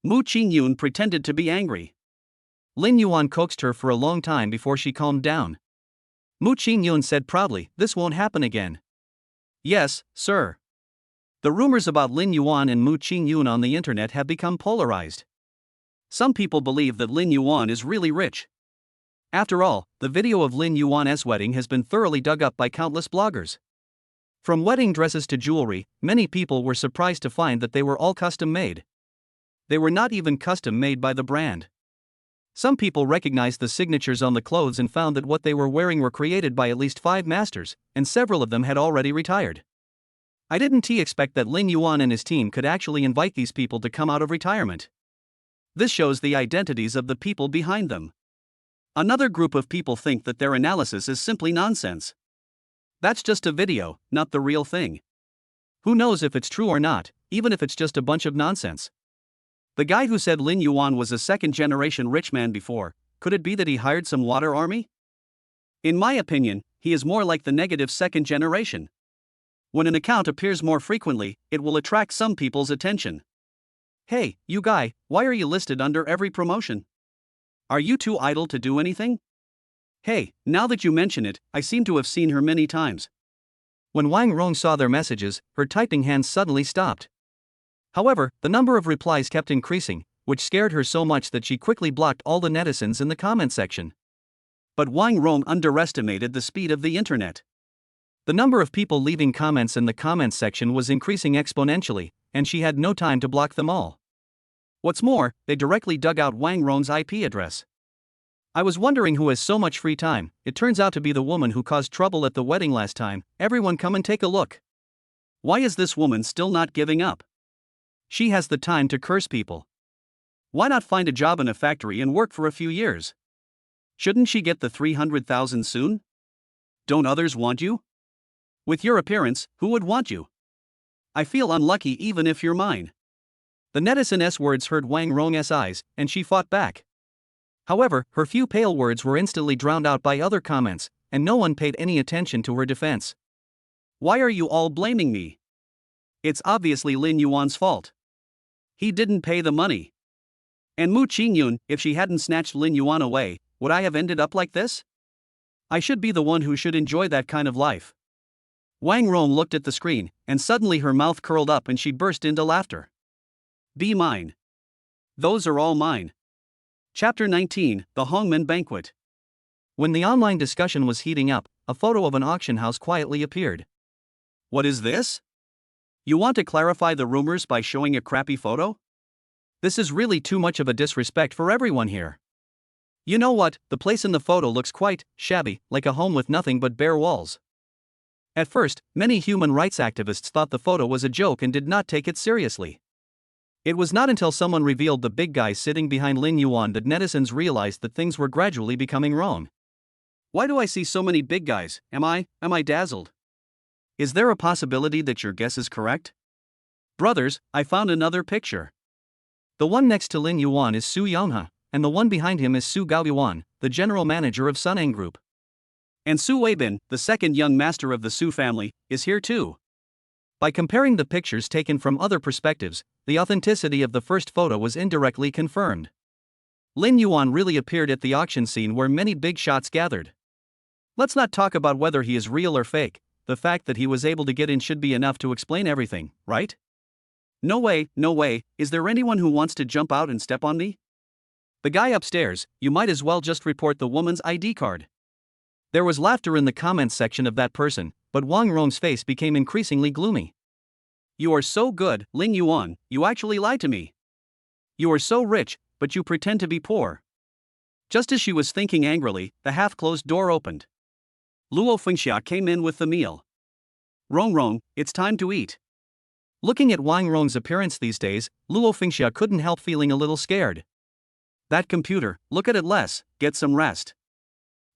Mu Qingyun pretended to be angry. Lin Yuan coaxed her for a long time before she calmed down. Mu Qingyun said proudly, "This won't happen again." "Yes, sir." The rumors about Lin Yuan and Mu Qingyun on the internet have become polarized. Some people believe that Lin Yuan is really rich. After all, the video of Lin Yuan's wedding has been thoroughly dug up by countless bloggers. From wedding dresses to jewelry, many people were surprised to find that they were all custom-made. They were not even custom-made by the brand. Some people recognized the signatures on the clothes and found that what they were wearing were created by at least 5 masters, and several of them had already retired. I didn't expect that Lin Yuan and his team could actually invite these people to come out of retirement. This shows the identities of the people behind them. Another group of people think that their analysis is simply nonsense. That's just a video, not the real thing. Who knows if it's true or not, even if it's just a bunch of nonsense. The guy who said Lin Yuan was a second-generation rich man before, could it be that he hired some water army? In my opinion, he is more like the negative second generation. When an account appears more frequently, it will attract some people's attention. "Hey, you guy, why are you listed under every promotion? Are you too idle to do anything?" "Hey, now that you mention it, I seem to have seen her many times." When Wang Rong saw their messages, her typing hands suddenly stopped. However, the number of replies kept increasing, which scared her so much that she quickly blocked all the netizens in the comment section. But Wang Rong underestimated the speed of the internet. The number of people leaving comments in the comments section was increasing exponentially, and she had no time to block them all. What's more, they directly dug out Wang Rong's IP address. I was wondering who has so much free time. It turns out to be the woman who caused trouble at the wedding last time. Everyone come and take a look. Why is this woman still not giving up? She has the time to curse people. Why not find a job in a factory and work for a few years? Shouldn't she get the 300,000 soon? Don't others want you? With your appearance, who would want you? I feel unlucky even if you're mine. The netizen's words hurt Wang Rong's eyes, and she fought back. However, her few pale words were instantly drowned out by other comments, and no one paid any attention to her defense. Why are you all blaming me? It's obviously Lin Yuan's fault. He didn't pay the money. And Mu Qingyun, if she hadn't snatched Lin Yuan away, would I have ended up like this? I should be the one who should enjoy that kind of life. Wang Rong looked at the screen, and suddenly her mouth curled up and she burst into laughter. Be mine. Those are all mine. Chapter 19, The Hongmen Banquet. When the online discussion was heating up, a photo of an auction house quietly appeared. What is this? You want to clarify the rumors by showing a crappy photo? This is really too much of a disrespect for everyone here. You know what, the place in the photo looks quite shabby, like a home with nothing but bare walls. At first, many human rights activists thought the photo was a joke and did not take it seriously. It was not until someone revealed the big guy sitting behind Lin Yuan that netizens realized that things were gradually becoming wrong. Why do I see so many big guys? Am I dazzled? Is there a possibility that your guess is correct? Brothers, I found another picture. The one next to Lin Yuan is Su Yonghe, and the one behind him is Su Gaoyuan, the general manager of Suneng Group. And Su Weibin, the second young master of the Su family, is here too. By comparing the pictures taken from other perspectives, the authenticity of the first photo was indirectly confirmed. Lin Yuan really appeared at the auction scene where many big shots gathered. Let's not talk about whether he is real or fake, the fact that he was able to get in should be enough to explain everything, right? No way, is there anyone who wants to jump out and step on me? The guy upstairs, you might as well just report the woman's ID card. There was laughter in the comments section of that person, but Wang Rong's face became increasingly gloomy. You are so good, Lin Yuan, you actually lied to me. You are so rich, but you pretend to be poor. Just as she was thinking angrily, the half-closed door opened. Luo Fengxia came in with the meal. Rong, it's time to eat. Looking at Wang Rong's appearance these days, Luo Fengxia couldn't help feeling a little scared. That computer, look at it less, get some rest.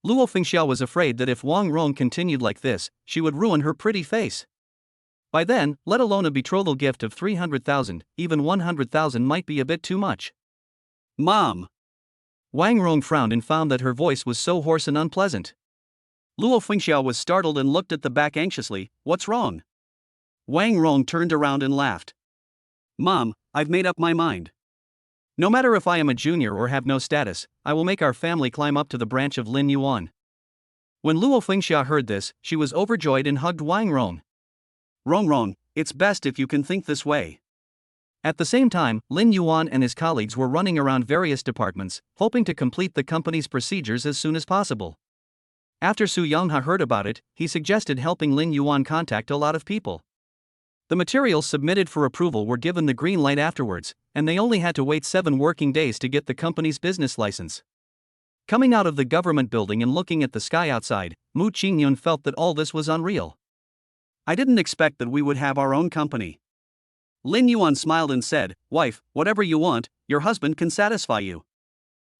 Luo Fengxia was afraid that if Wang Rong continued like this, she would ruin her pretty face. By then, let alone a betrothal gift of 300,000, even 100,000 might be a bit too much. Mom! Wang Rong frowned and found that her voice was so hoarse and unpleasant. Luo Fengxia was startled and looked at the back anxiously. What's wrong? Wang Rong turned around and laughed. Mom, I've made up my mind. No matter if I am a junior or have no status, I will make our family climb up to the branch of Lin Yuan. When Luo Fengxia heard this, she was overjoyed and hugged Wang Rong. Rong, it's best if you can think this way. At the same time, Lin Yuan and his colleagues were running around various departments, hoping to complete the company's procedures as soon as possible. After Su Yonghe heard about it, he suggested helping Lin Yuan contact a lot of people. The materials submitted for approval were given the green light afterwards, and they only had to wait 7 working days to get the company's business license. Coming out of the government building and looking at the sky outside, Mu Qingyun felt that all this was unreal. I didn't expect that we would have our own company. Lin Yuan smiled and said, "Wife, whatever you want, your husband can satisfy you.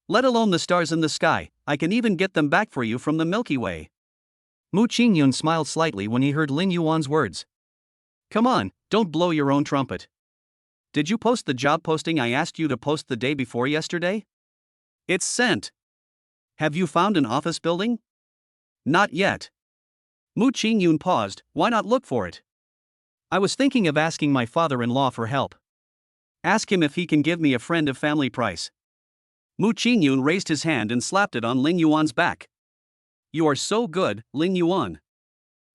Let alone the stars in the sky, I can even get them back for you from the Milky Way." Mu Qingyun smiled slightly when he heard Lin Yuan's words. Come on, don't blow your own trumpet. Did you post the job posting I asked you to post the day before yesterday? It's sent. Have you found an office building? Not yet. Mu Qingyun paused. Why not look for it? I was thinking of asking my father-in-law for help. Ask him if he can give me a friend of family price. Mu Qingyun raised his hand and slapped it on Lin Yuan's back. You are so good, Lin Yuan.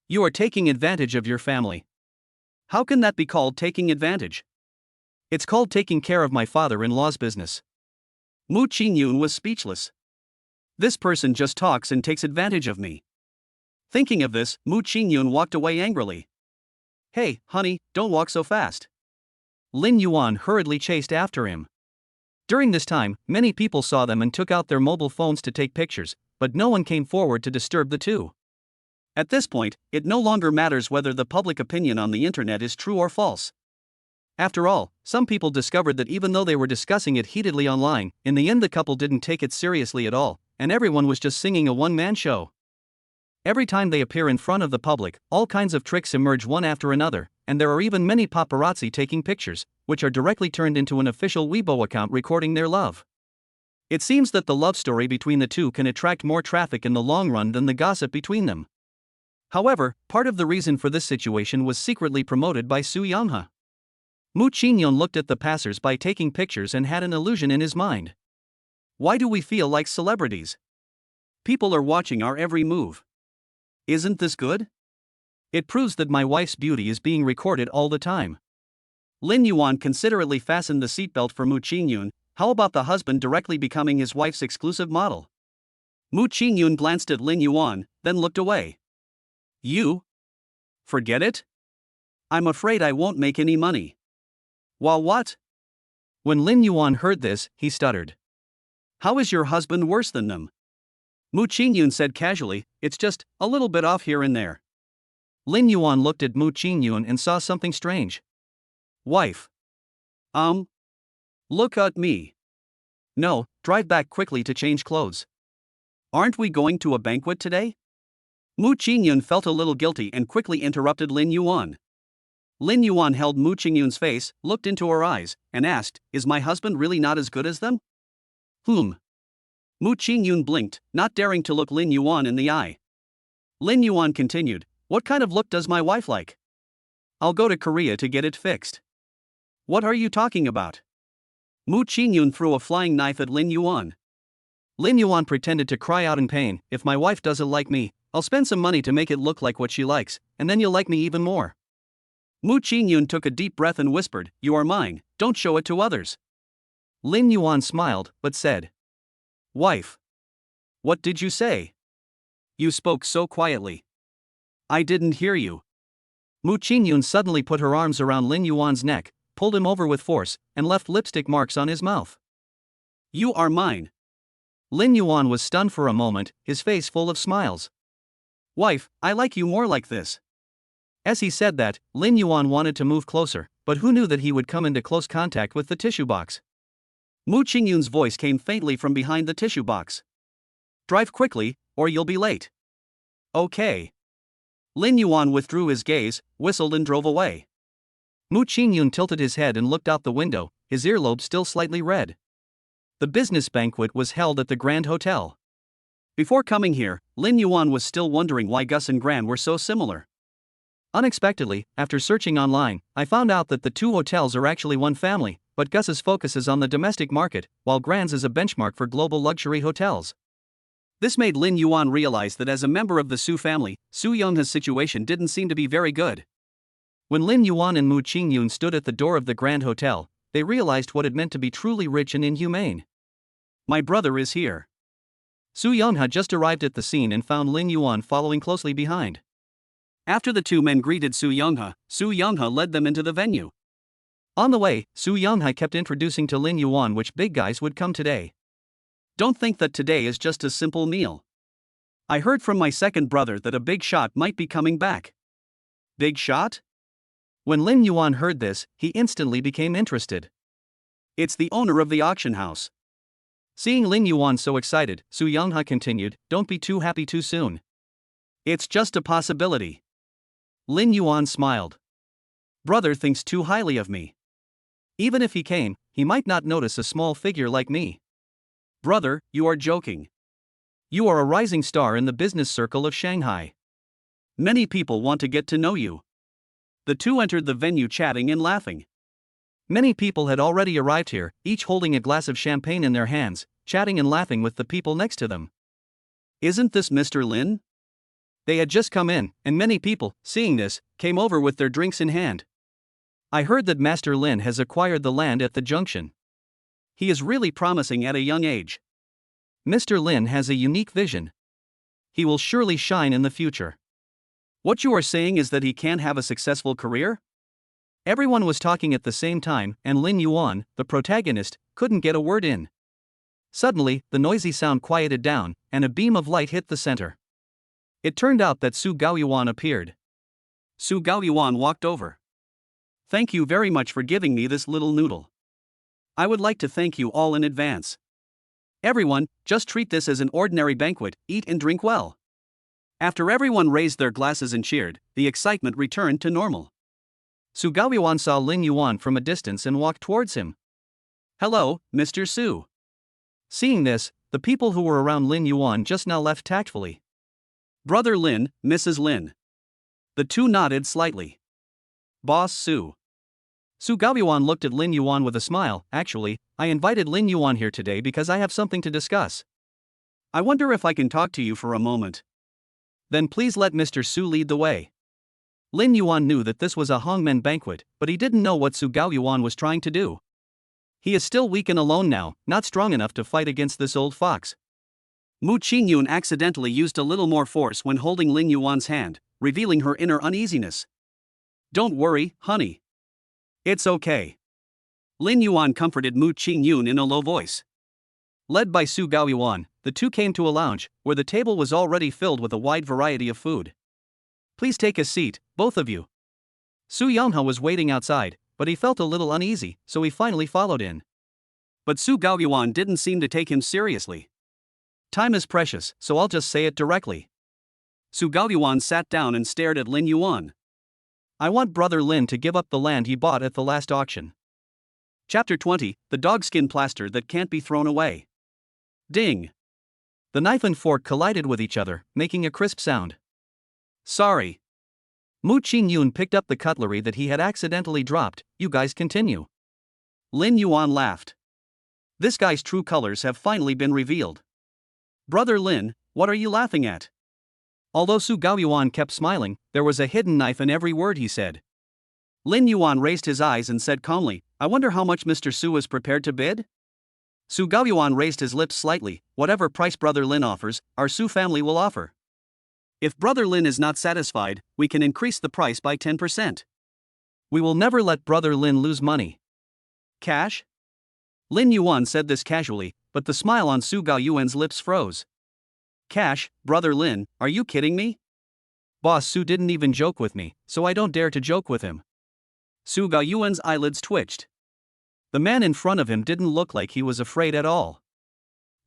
You are taking advantage of your family. How can that be called taking advantage? It's called taking care of my father-in-law's business. Mu Qingyun was speechless. This person just talks and takes advantage of me. Thinking of this, Mu Qingyun walked away angrily. Hey, honey, don't walk so fast. Lin Yuan hurriedly chased after him. During this time, many people saw them and took out their mobile phones to take pictures, but no one came forward to disturb the two. At this point, it no longer matters whether the public opinion on the internet is true or false. After all, some people discovered that even though they were discussing it heatedly online, in the end the couple didn't take it seriously at all, and everyone was just singing a one-man show. Every time they appear in front of the public, all kinds of tricks emerge one after another, and there are even many paparazzi taking pictures, which are directly turned into an official Weibo account recording their love. It seems that the love story between the two can attract more traffic in the long run than the gossip between them. However, part of the reason for this situation was secretly promoted by Su Yonghe. Mu Qingyun looked at the passers-by taking pictures and had an illusion in his mind. Why do we feel like celebrities? People are watching our every move. Isn't this good? It proves that my wife's beauty is being recorded all the time. Lin Yuan considerately fastened the seatbelt for Mu Qingyun. How about the husband directly becoming his wife's exclusive model? Mu Qingyun glanced at Lin Yuan, then looked away. You? Forget it? I'm afraid I won't make any money. Well, what? When Lin Yuan heard this, he stuttered. How is your husband worse than them? Mu Qingyun said casually, it's just a little bit off here and there. Lin Yuan looked at Mu Qingyun and saw something strange. Wife. Look at me. No, drive back quickly to change clothes. Aren't we going to a banquet today? Mu Qingyun felt a little guilty and quickly interrupted Lin Yuan. Lin Yuan held Mu Qingyun's face, looked into her eyes, and asked, is my husband really not as good as them? Mu Qingyun blinked, not daring to look Lin Yuan in the eye. Lin Yuan continued, what kind of look does my wife like? I'll go to Korea to get it fixed. What are you talking about? Mu Qingyun threw a flying knife at Lin Yuan. Lin Yuan pretended to cry out in pain, if my wife doesn't like me, I'll spend some money to make it look like what she likes, and then you'll like me even more. Mu Qingyun took a deep breath and whispered, you are mine, don't show it to others. Lin Yuan smiled, but said, Wife. What did you say? You spoke so quietly. I didn't hear you. Mu Qingyun suddenly put her arms around Lin Yuan's neck, pulled him over with force, and left lipstick marks on his mouth. You are mine. Lin Yuan was stunned for a moment, his face full of smiles. Wife, I like you more like this. As he said that, Lin Yuan wanted to move closer, but who knew that he would come into close contact with the tissue box? Mu Qingyun's voice came faintly from behind the tissue box. Drive quickly, or you'll be late. Okay. Lin Yuan withdrew his gaze, whistled and drove away. Mu Qingyun tilted his head and looked out the window, his earlobe still slightly red. The business banquet was held at the Grand Hotel. Before coming here, Lin Yuan was still wondering why Gus and Gran were so similar. Unexpectedly, after searching online, I found out that the two hotels are actually one family, but Gus's focus is on the domestic market, while Grand's is a benchmark for global luxury hotels. This made Lin Yuan realize that as a member of the Su family, Su Yongha's situation didn't seem to be very good. When Lin Yuan and Mu Qingyun stood at the door of the Grand Hotel, they realized what it meant to be truly rich and inhumane. My brother is here. Su Yongha just arrived at the scene and found Lin Yuan following closely behind. After the two men greeted Su Yongha led them into the venue. On the way, Su Yongha kept introducing to Lin Yuan which big guys would come today. Don't think that today is just a simple meal. I heard from my second brother that a big shot might be coming back. Big shot? When Lin Yuan heard this, he instantly became interested. It's the owner of the auction house. Seeing Lin Yuan so excited, Su Yongha continued, don't be too happy too soon. It's just a possibility. Lin Yuan smiled. Brother thinks too highly of me. Even if he came, he might not notice a small figure like me. Brother, you are joking. You are a rising star in the business circle of Shanghai. Many people want to get to know you. The two entered the venue chatting and laughing. Many people had already arrived here, each holding a glass of champagne in their hands, chatting and laughing with the people next to them. Isn't this Mr. Lin? They had just come in, and many people, seeing this, came over with their drinks in hand. I heard that Master Lin has acquired the land at the junction. He is really promising at a young age. Mr. Lin has a unique vision. He will surely shine in the future. What you are saying is that he can have a successful career? Everyone was talking at the same time, and Lin Yuan, the protagonist, couldn't get a word in. Suddenly, the noisy sound quieted down, and a beam of light hit the center. It turned out that Su Gaoyuan appeared. Su Gaoyuan walked over. Thank you very much for giving me this little noodle. I would like to thank you all in advance. Everyone, just treat this as an ordinary banquet, eat and drink well. After everyone raised their glasses and cheered, the excitement returned to normal. Su Gaoyuan saw Lin Yuan from a distance and walked towards him. Hello, Mr. Su. Seeing this, the people who were around Lin Yuan just now left tactfully. Brother Lin, Mrs. Lin. The two nodded slightly. Boss Su. Su Gaoyuan looked at Lin Yuan with a smile. Actually, I invited Lin Yuan here today because I have something to discuss. I wonder if I can talk to you for a moment. Then please let Mr. Su lead the way. Lin Yuan knew that this was a hongmen banquet, but he didn't know what Su Gaoyuan was trying to do. He is still weak and alone now, not strong enough to fight against this old fox. Mu Qingyun accidentally used a little more force when holding Lin Yuan's hand, revealing her inner uneasiness. Don't worry, honey. It's okay. Lin Yuan comforted Mu Qingyun in a low voice. Led by Su Gaoyuan, the two came to a lounge, where the table was already filled with a wide variety of food. Please take a seat, both of you. Su Yongha was waiting outside, but he felt a little uneasy, so he finally followed in. But Su Gaoyuan didn't seem to take him seriously. Time is precious, so I'll just say it directly. Su Gaoyuan sat down and stared at Lin Yuan. I want Brother Lin to give up the land he bought at the last auction. Chapter 20, The Dogskin Plaster That Can't Be Thrown Away. Ding! The knife and fork collided with each other, making a crisp sound. Sorry. Mu Qingyun picked up the cutlery that he had accidentally dropped. You guys continue. Lin Yuan laughed. This guy's true colors have finally been revealed. Brother Lin, what are you laughing at? Although Su Gaoyuan kept smiling, there was a hidden knife in every word he said. Lin Yuan raised his eyes and said calmly, I wonder how much Mr. Su is prepared to bid? Su Gaoyuan raised his lips slightly. Whatever price Brother Lin offers, our Su family will offer. If Brother Lin is not satisfied, we can increase the price by 10%. We will never let Brother Lin lose money. Cash? Lin Yuan said this casually, but the smile on Su Gaoyuan's lips froze. Cash, Brother Lin, are you kidding me? Boss Su didn't even joke with me, so I don't dare to joke with him. Su Gaoyuan's eyelids twitched. The man in front of him didn't look like he was afraid at all.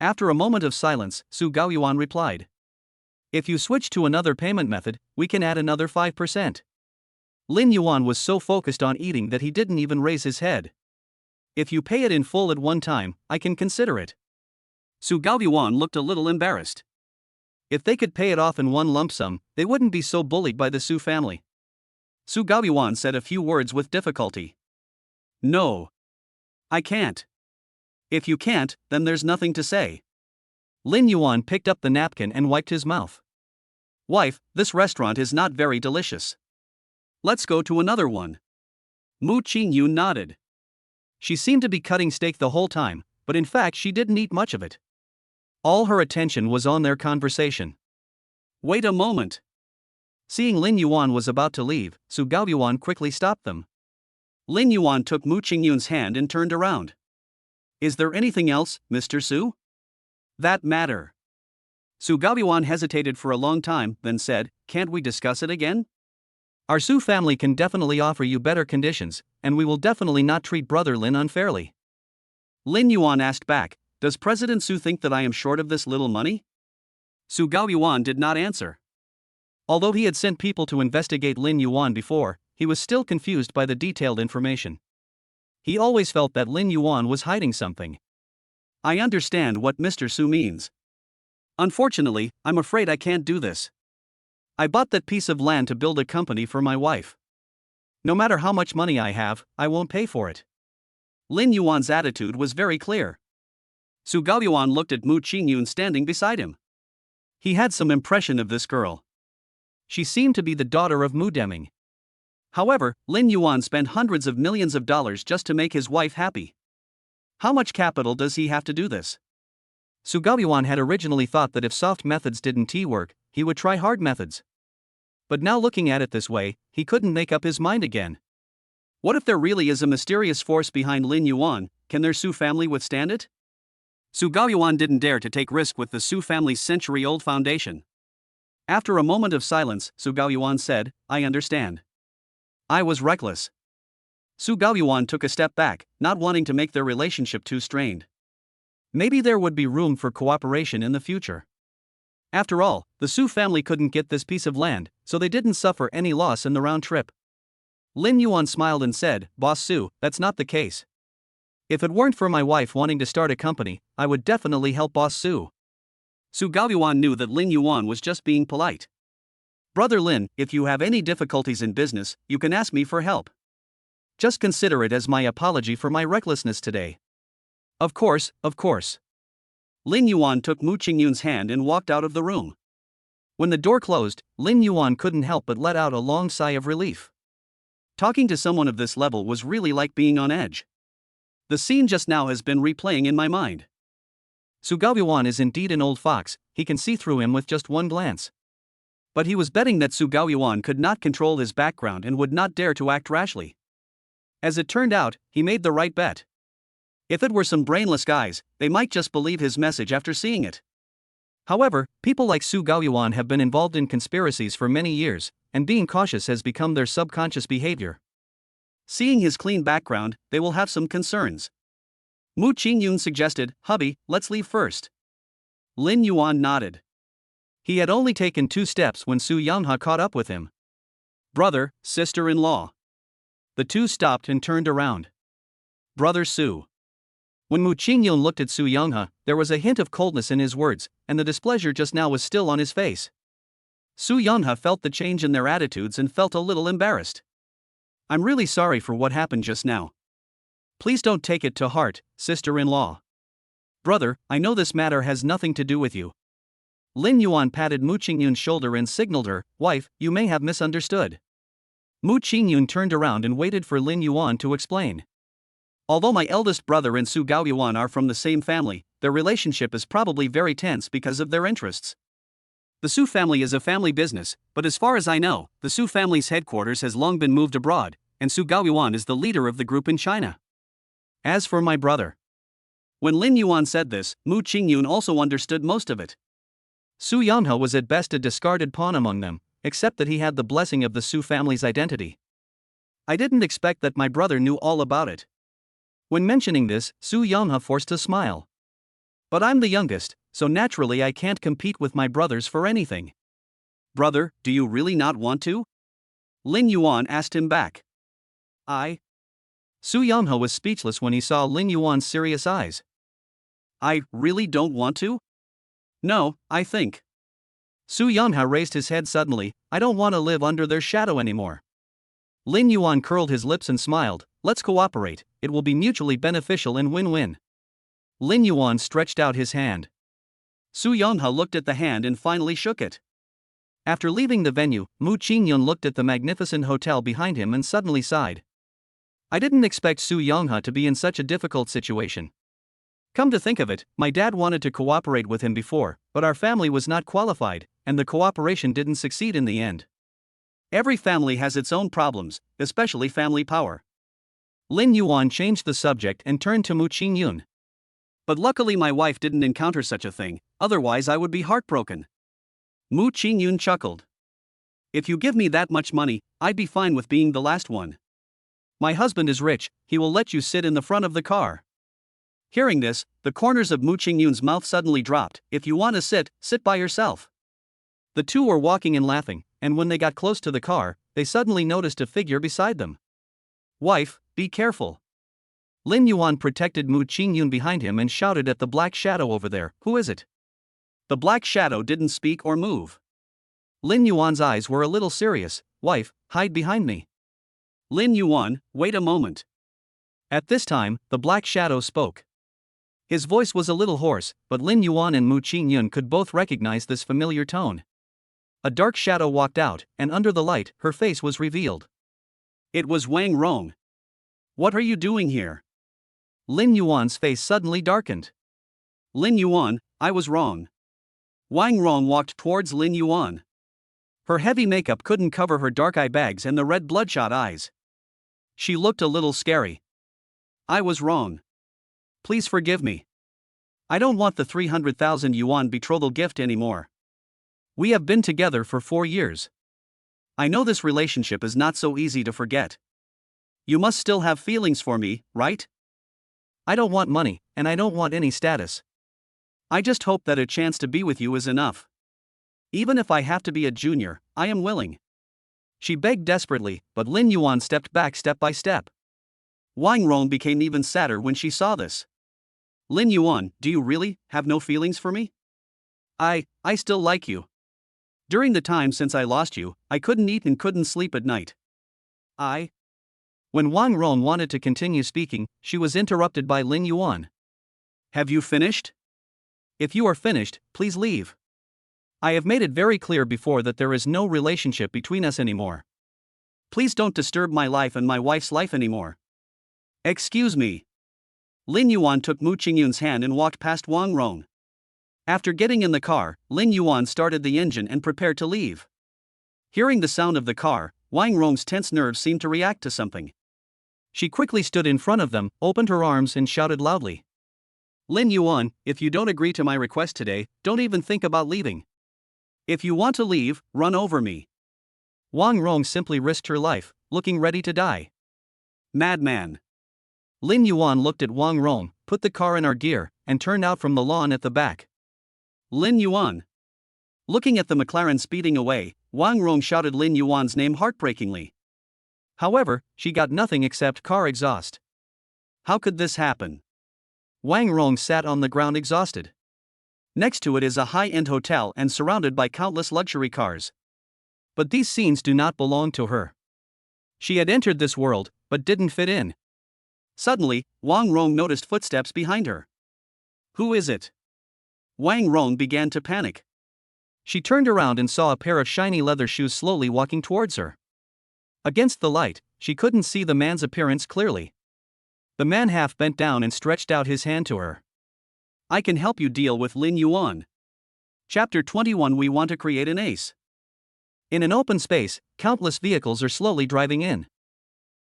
After a moment of silence, Su Gaoyuan replied. If you switch to another payment method, we can add another 5%. Lin Yuan was so focused on eating that he didn't even raise his head. If you pay it in full at one time, I can consider it. Su Gaoyuan looked a little embarrassed. If they could pay it off in one lump sum, they wouldn't be so bullied by the Su family. Su Gaoyuan said a few words with difficulty. No. I can't. If you can't, then there's nothing to say. Lin Yuan picked up the napkin and wiped his mouth. Wife, this restaurant is not very delicious. Let's go to another one. Mu Qingyun nodded. She seemed to be cutting steak the whole time, but in fact she didn't eat much of it. All her attention was on their conversation. Wait a moment. Seeing Lin Yuan was about to leave, Su Gaoyuan quickly stopped them. Lin Yuan took Mu Qingyun's hand and turned around. Is there anything else, Mr. Su? That matter. Su Gaoyuan hesitated for a long time, then said, can't we discuss it again? Our Su family can definitely offer you better conditions, and we will definitely not treat Brother Lin unfairly. Lin Yuan asked back, does President Su think that I am short of this little money? Su Gaoyuan did not answer. Although he had sent people to investigate Lin Yuan before, he was still confused by the detailed information. He always felt that Lin Yuan was hiding something. I understand what Mr. Su means. Unfortunately, I'm afraid I can't do this. I bought that piece of land to build a company for my wife. No matter how much money I have, I won't pay for it. Lin Yuan's attitude was very clear. Su Gaoyuan looked at Mu Qingyun standing beside him. He had some impression of this girl. She seemed to be the daughter of Mu Deming. However, Lin Yuan spent hundreds of millions of dollars just to make his wife happy. How much capital does he have to do this? Su Gaoyuan had originally thought that if soft methods didn't work, he would try hard methods. But now looking at it this way, he couldn't make up his mind again. What if there really is a mysterious force behind Lin Yuan? Can their Su family withstand it? Su Gaoyuan didn't dare to take risk with the Su family's century-old foundation. After a moment of silence, Su Gaoyuan said, I understand. I was reckless. Su Gaoyuan took a step back, not wanting to make their relationship too strained. Maybe there would be room for cooperation in the future. After all, the Su family couldn't get this piece of land, so they didn't suffer any loss in the round trip. Lin Yuan smiled and said, Boss Su, that's not the case. If it weren't for my wife wanting to start a company, I would definitely help Boss Su. Su Gaoyuan knew that Lin Yuan was just being polite. Brother Lin, if you have any difficulties in business, you can ask me for help. Just consider it as my apology for my recklessness today. Of course, of course. Lin Yuan took Mu Qingyun's hand and walked out of the room. When the door closed, Lin Yuan couldn't help but let out a long sigh of relief. Talking to someone of this level was really like being on edge. The scene just now has been replaying in my mind. Su Gaoyuan is indeed an old fox, he can see through him with just one glance. But he was betting that Su Gaoyuan could not control his background and would not dare to act rashly. As it turned out, he made the right bet. If it were some brainless guys, they might just believe his message after seeing it. However, people like Su Gaoyuan have been involved in conspiracies for many years, and being cautious has become their subconscious behavior. Seeing his clean background, they will have some concerns. Mu Qingyun suggested, Hubby, let's leave first. Lin Yuan nodded. He had only taken 2 steps when Su Yanghe caught up with him. Brother, sister-in-law. The two stopped and turned around. Brother Su. When Mu Qingyun looked at Su Yanghe, there was a hint of coldness in his words, and the displeasure just now was still on his face. Su Yanghe felt the change in their attitudes and felt a little embarrassed. I'm really sorry for what happened just now. Please don't take it to heart, sister-in-law. Brother, I know this matter has nothing to do with you. Lin Yuan patted Mu Qingyun's shoulder and signaled her, Wife, you may have misunderstood. Mu Qingyun turned around and waited for Lin Yuan to explain. Although my eldest brother and Su Gaoyuan are from the same family, their relationship is probably very tense because of their interests. The Su family is a family business, but as far as I know, the Su family's headquarters has long been moved abroad, and Su Gaoyuan is the leader of the group in China. As for my brother. When Lin Yuan said this, Mu Qingyun also understood most of it. Su Yanghe was at best a discarded pawn among them, except that he had the blessing of the Su family's identity. I didn't expect that my brother knew all about it. When mentioning this, Su Yanghe forced a smile. But I'm the youngest, so naturally I can't compete with my brothers for anything. Brother, do you really not want to? Lin Yuan asked him back. Su Yanghe was speechless when he saw Lin Yuan's serious eyes. I really don't want to? No, I think. Su Yanghe raised his head suddenly, I don't want to live under their shadow anymore. Lin Yuan curled his lips and smiled, let's cooperate, it will be mutually beneficial and win-win. Lin Yuan stretched out his hand. Su Yonghe looked at the hand and finally shook it. After leaving the venue, Mu Qingyun looked at the magnificent hotel behind him and suddenly sighed. I didn't expect Su Yonghe to be in such a difficult situation. Come to think of it, my dad wanted to cooperate with him before, but our family was not qualified, and the cooperation didn't succeed in the end. Every family has its own problems, especially family power. Lin Yuan changed the subject and turned to Mu Qingyun. But luckily my wife didn't encounter such a thing, otherwise I would be heartbroken. Mu Qingyun chuckled. If you give me that much money, I'd be fine with being the last one. My husband is rich, he will let you sit in the front of the car. Hearing this, the corners of Mu Qingyun's mouth suddenly dropped. If you want to sit, sit by yourself. The two were walking and laughing, and when they got close to the car, they suddenly noticed a figure beside them. Wife, be careful. Lin Yuan protected Mu Qingyun behind him and shouted at the black shadow over there, who is it? The black shadow didn't speak or move. Lin Yuan's eyes were a little serious. Wife, hide behind me. Lin Yuan, wait a moment. At this time, the black shadow spoke. His voice was a little hoarse, but Lin Yuan and Mu Qingyun could both recognize this familiar tone. A dark shadow walked out, and under the light, her face was revealed. It was Wang Rong. What are you doing here? Lin Yuan's face suddenly darkened. Lin Yuan, I was wrong. Wang Rong walked towards Lin Yuan. Her heavy makeup couldn't cover her dark eye bags and the red bloodshot eyes. She looked a little scary. I was wrong. Please forgive me. I don't want the 300,000 yuan betrothal gift anymore. We have been together for 4 years. I know this relationship is not so easy to forget. You must still have feelings for me, right? I don't want money, and I don't want any status. I just hope that a chance to be with you is enough. Even if I have to be a junior, I am willing. She begged desperately, but Lin Yuan stepped back step by step. Wang Rong became even sadder when she saw this. Lin Yuan, do you really have no feelings for me? I still like you. During the time since I lost you, I couldn't eat and couldn't sleep at night. When Wang Rong wanted to continue speaking, she was interrupted by Lin Yuan. Have you finished? If you are finished, please leave. I have made it very clear before that there is no relationship between us anymore. Please don't disturb my life and my wife's life anymore. Excuse me. Lin Yuan took Mu Qingyun's hand and walked past Wang Rong. After getting in the car, Lin Yuan started the engine and prepared to leave. Hearing the sound of the car, Wang Rong's tense nerves seemed to react to something. She quickly stood in front of them, opened her arms and shouted loudly. Lin Yuan, if you don't agree to my request today, don't even think about leaving. If you want to leave, run over me. Wang Rong simply risked her life, looking ready to die. Madman. Lin Yuan looked at Wang Rong, put the car in our gear, and turned out from the lawn at the back. Lin Yuan. Looking at the McLaren speeding away, Wang Rong shouted Lin Yuan's name heartbreakingly. However, she got nothing except car exhaust. How could this happen? Wang Rong sat on the ground exhausted. Next to it is a high-end hotel and surrounded by countless luxury cars. But these scenes do not belong to her. She had entered this world, but didn't fit in. Suddenly, Wang Rong noticed footsteps behind her. Who is it? Wang Rong began to panic. She turned around and saw a pair of shiny leather shoes slowly walking towards her. Against the light, she couldn't see the man's appearance clearly. The man half bent down and stretched out his hand to her. I can help you deal with Lin Yuan. Chapter 21. We want to create an ace. In an open space, countless vehicles are slowly driving in.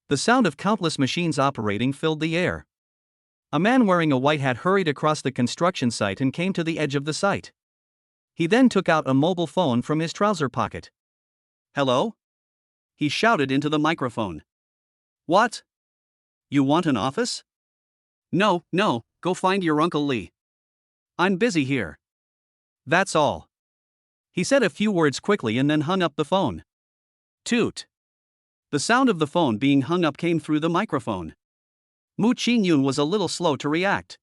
The sound of countless machines operating filled the air. A man wearing a white hat hurried across the construction site and came to the edge of the site. He then took out a mobile phone from his trouser pocket. Hello? He shouted into the microphone. What? You want an office? No, go find your Uncle Lee. I'm busy here. That's all. He said a few words quickly and then hung up the phone. Toot. The sound of the phone being hung up came through the microphone. Mu Qingyun was a little slow to react.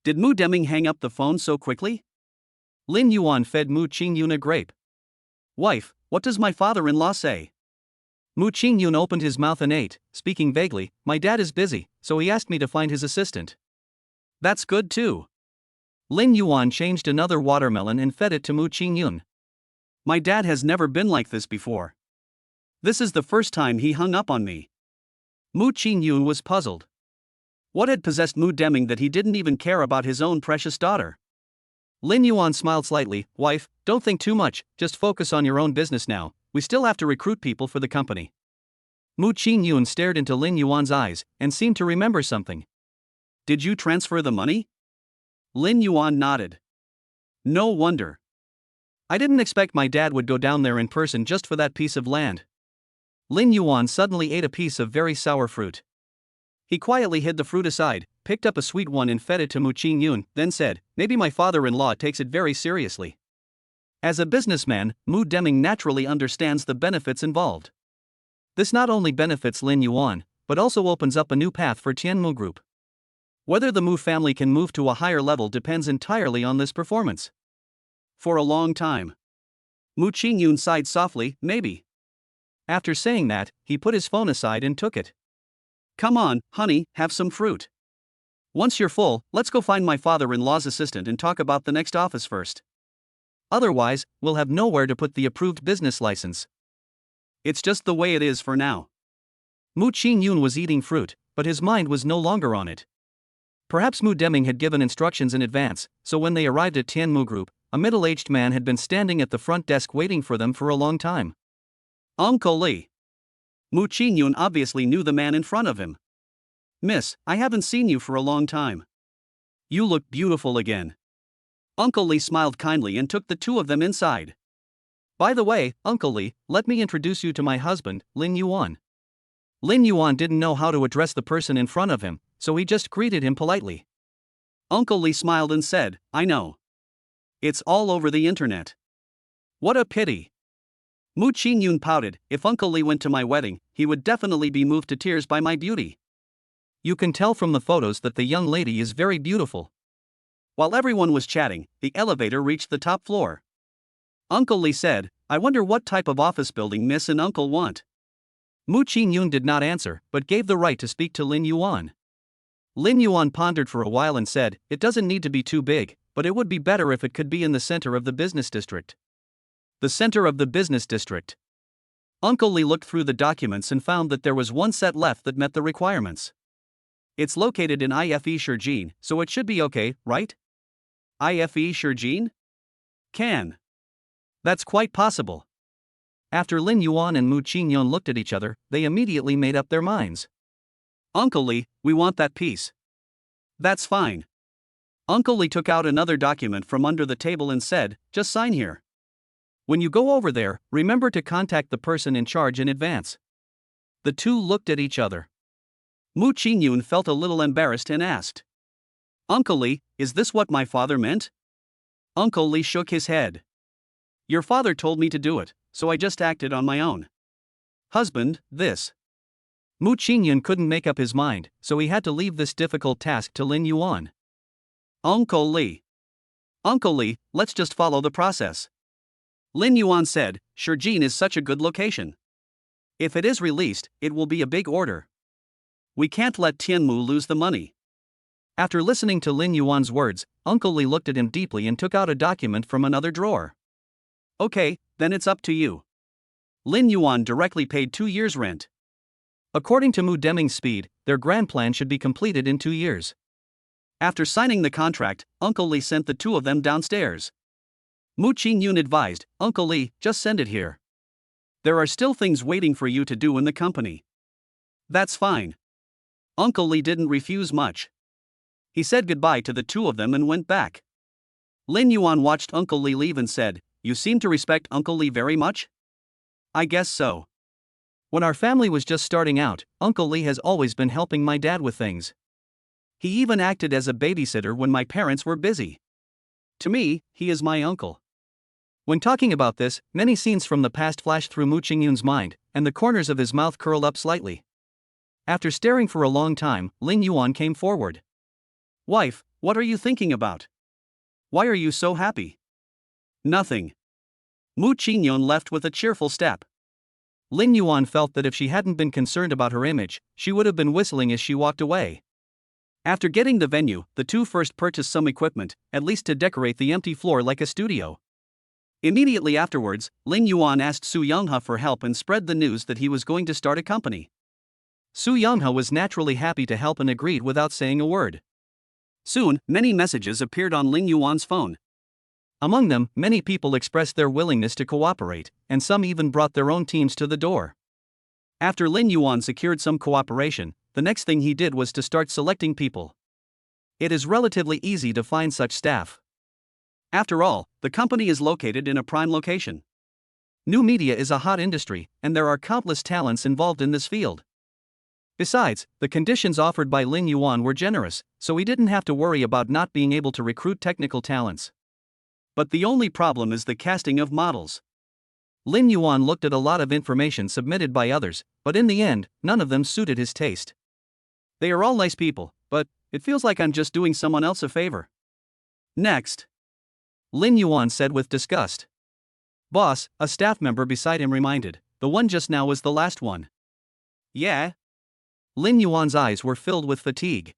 Did Mu Deming hang up the phone so quickly? Lin Yuan fed Mu Qingyun a grape. Wife, what does my father-in-law say? Mu Qingyun opened his mouth and ate, speaking vaguely, "My dad is busy, so he asked me to find his assistant." "That's good too." Lin Yuan changed another watermelon and fed it to Mu Qingyun. "My dad has never been like this before. This is the first time he hung up on me." Mu Qingyun was puzzled. What had possessed Mu Deming that he didn't even care about his own precious daughter? Lin Yuan smiled slightly. "Wife, don't think too much, just focus on your own business now, we still have to recruit people for the company." Mu Qingyun stared into Lin Yuan's eyes, and seemed to remember something. "Did you transfer the money?" Lin Yuan nodded. "No wonder. I didn't expect my dad would go down there in person just for that piece of land." Lin Yuan suddenly ate a piece of very sour fruit. He quietly hid the fruit aside, picked up a sweet one and fed it to Mu Qingyun, then said, "Maybe my father-in-law takes it very seriously." As a businessman, Mu Deming naturally understands the benefits involved. This not only benefits Lin Yuan, but also opens up a new path for Tianmu Group. Whether the Mu family can move to a higher level depends entirely on this performance. For a long time, Mu Qingyun sighed softly, "Maybe." After saying that, he put his phone aside and took it. "Come on, honey, have some fruit. Once you're full, let's go find my father-in-law's assistant and talk about the next office first. Otherwise, we'll have nowhere to put the approved business license. It's just the way it is for now." Mu Qingyun was eating fruit, but his mind was no longer on it. Perhaps Mu Deming had given instructions in advance, so when they arrived at Tianmu Group, a middle-aged man had been standing at the front desk waiting for them for a long time. "Uncle Lee." Mu Qingyun obviously knew the man in front of him. "Miss, I haven't seen you for a long time. You look beautiful again." Uncle Lee smiled kindly and took the two of them inside. "By the way, Uncle Lee, let me introduce you to my husband, Lin Yuan." Lin Yuan didn't know how to address the person in front of him, so he just greeted him politely. Uncle Lee smiled and said, "I know. It's all over the internet. What a pity." Mu Qingyun pouted, "If Uncle Lee went to my wedding, he would definitely be moved to tears by my beauty. You can tell from the photos that the young lady is very beautiful." While everyone was chatting, the elevator reached the top floor. Uncle Lee said, "I wonder what type of office building Miss and Uncle want." Mu Qingyun did not answer, but gave the right to speak to Lin Yuan. Lin Yuan pondered for a while and said, "It doesn't need to be too big, but it would be better if it could be in the center of the business district." The center of the business district. Uncle Lee looked through the documents and found that there was one set left that met the requirements. "It's located in IFE Shijin, so it should be okay, right?" "IFE Shijin? Can. That's quite possible." After Lin Yuan and Mu Qingyun looked at each other, they immediately made up their minds. "Uncle Lee, we want that piece." "That's fine." Uncle Lee took out another document from under the table and said, "Just sign here. When you go over there, remember to contact the person in charge in advance." The two looked at each other. Mu Qingyun felt a little embarrassed and asked, "Uncle Lee, is this what my father meant?" Uncle Lee shook his head. "Your father told me to do it, so I just acted on my own." "Husband, this." Mu Qingyun couldn't make up his mind, so he had to leave this difficult task to Lin Yuan. "Uncle Lee. Uncle Lee, let's just follow the process." Lin Yuan said, "Shijin is such a good location. If it is released, it will be a big order. We can't let Tianmu lose the money." After listening to Lin Yuan's words, Uncle Lee looked at him deeply and took out a document from another drawer. "Okay, then it's up to you." Lin Yuan directly paid 2 years' rent. According to Mu Deming's speed, their grand plan should be completed in 2 years. After signing the contract, Uncle Lee sent the two of them downstairs. Mu Qingyun advised, "Uncle Lee, just send it here. There are still things waiting for you to do in the company." "That's fine." Uncle Lee didn't refuse much. He said goodbye to the two of them and went back. Lin Yuan watched Uncle Lee leave and said, "You seem to respect Uncle Lee very much?" "I guess so. When our family was just starting out, Uncle Lee has always been helping my dad with things. He even acted as a babysitter when my parents were busy. To me, he is my uncle." When talking about this, many scenes from the past flashed through Mu Qingyun's mind, and the corners of his mouth curled up slightly. After staring for a long time, Lin Yuan came forward. "Wife, what are you thinking about? Why are you so happy?" "Nothing." Mu Qingyun left with a cheerful step. Lin Yuan felt that if she hadn't been concerned about her image, she would have been whistling as she walked away. After getting the venue, the two first purchased some equipment, at least to decorate the empty floor like a studio. Immediately afterwards, Lin Yuan asked Su Youngha for help and spread the news that he was going to start a company. Su Youngha was naturally happy to help and agreed without saying a word. Soon, many messages appeared on Lin Yuan's phone. Among them, many people expressed their willingness to cooperate, and some even brought their own teams to the door. After Lin Yuan secured some cooperation, the next thing he did was to start selecting people. It is relatively easy to find such staff. After all, the company is located in a prime location. New media is a hot industry, and there are countless talents involved in this field. Besides, the conditions offered by Lin Yuan were generous, so he didn't have to worry about not being able to recruit technical talents. But the only problem is the casting of models. Lin Yuan looked at a lot of information submitted by others, but in the end, none of them suited his taste. They are all nice people, but it feels like I'm just doing someone else a favor. Next, Lin Yuan said with disgust. Boss, a staff member beside him reminded, the one just now was the last one. Yeah? Lin Yuan's eyes were filled with fatigue.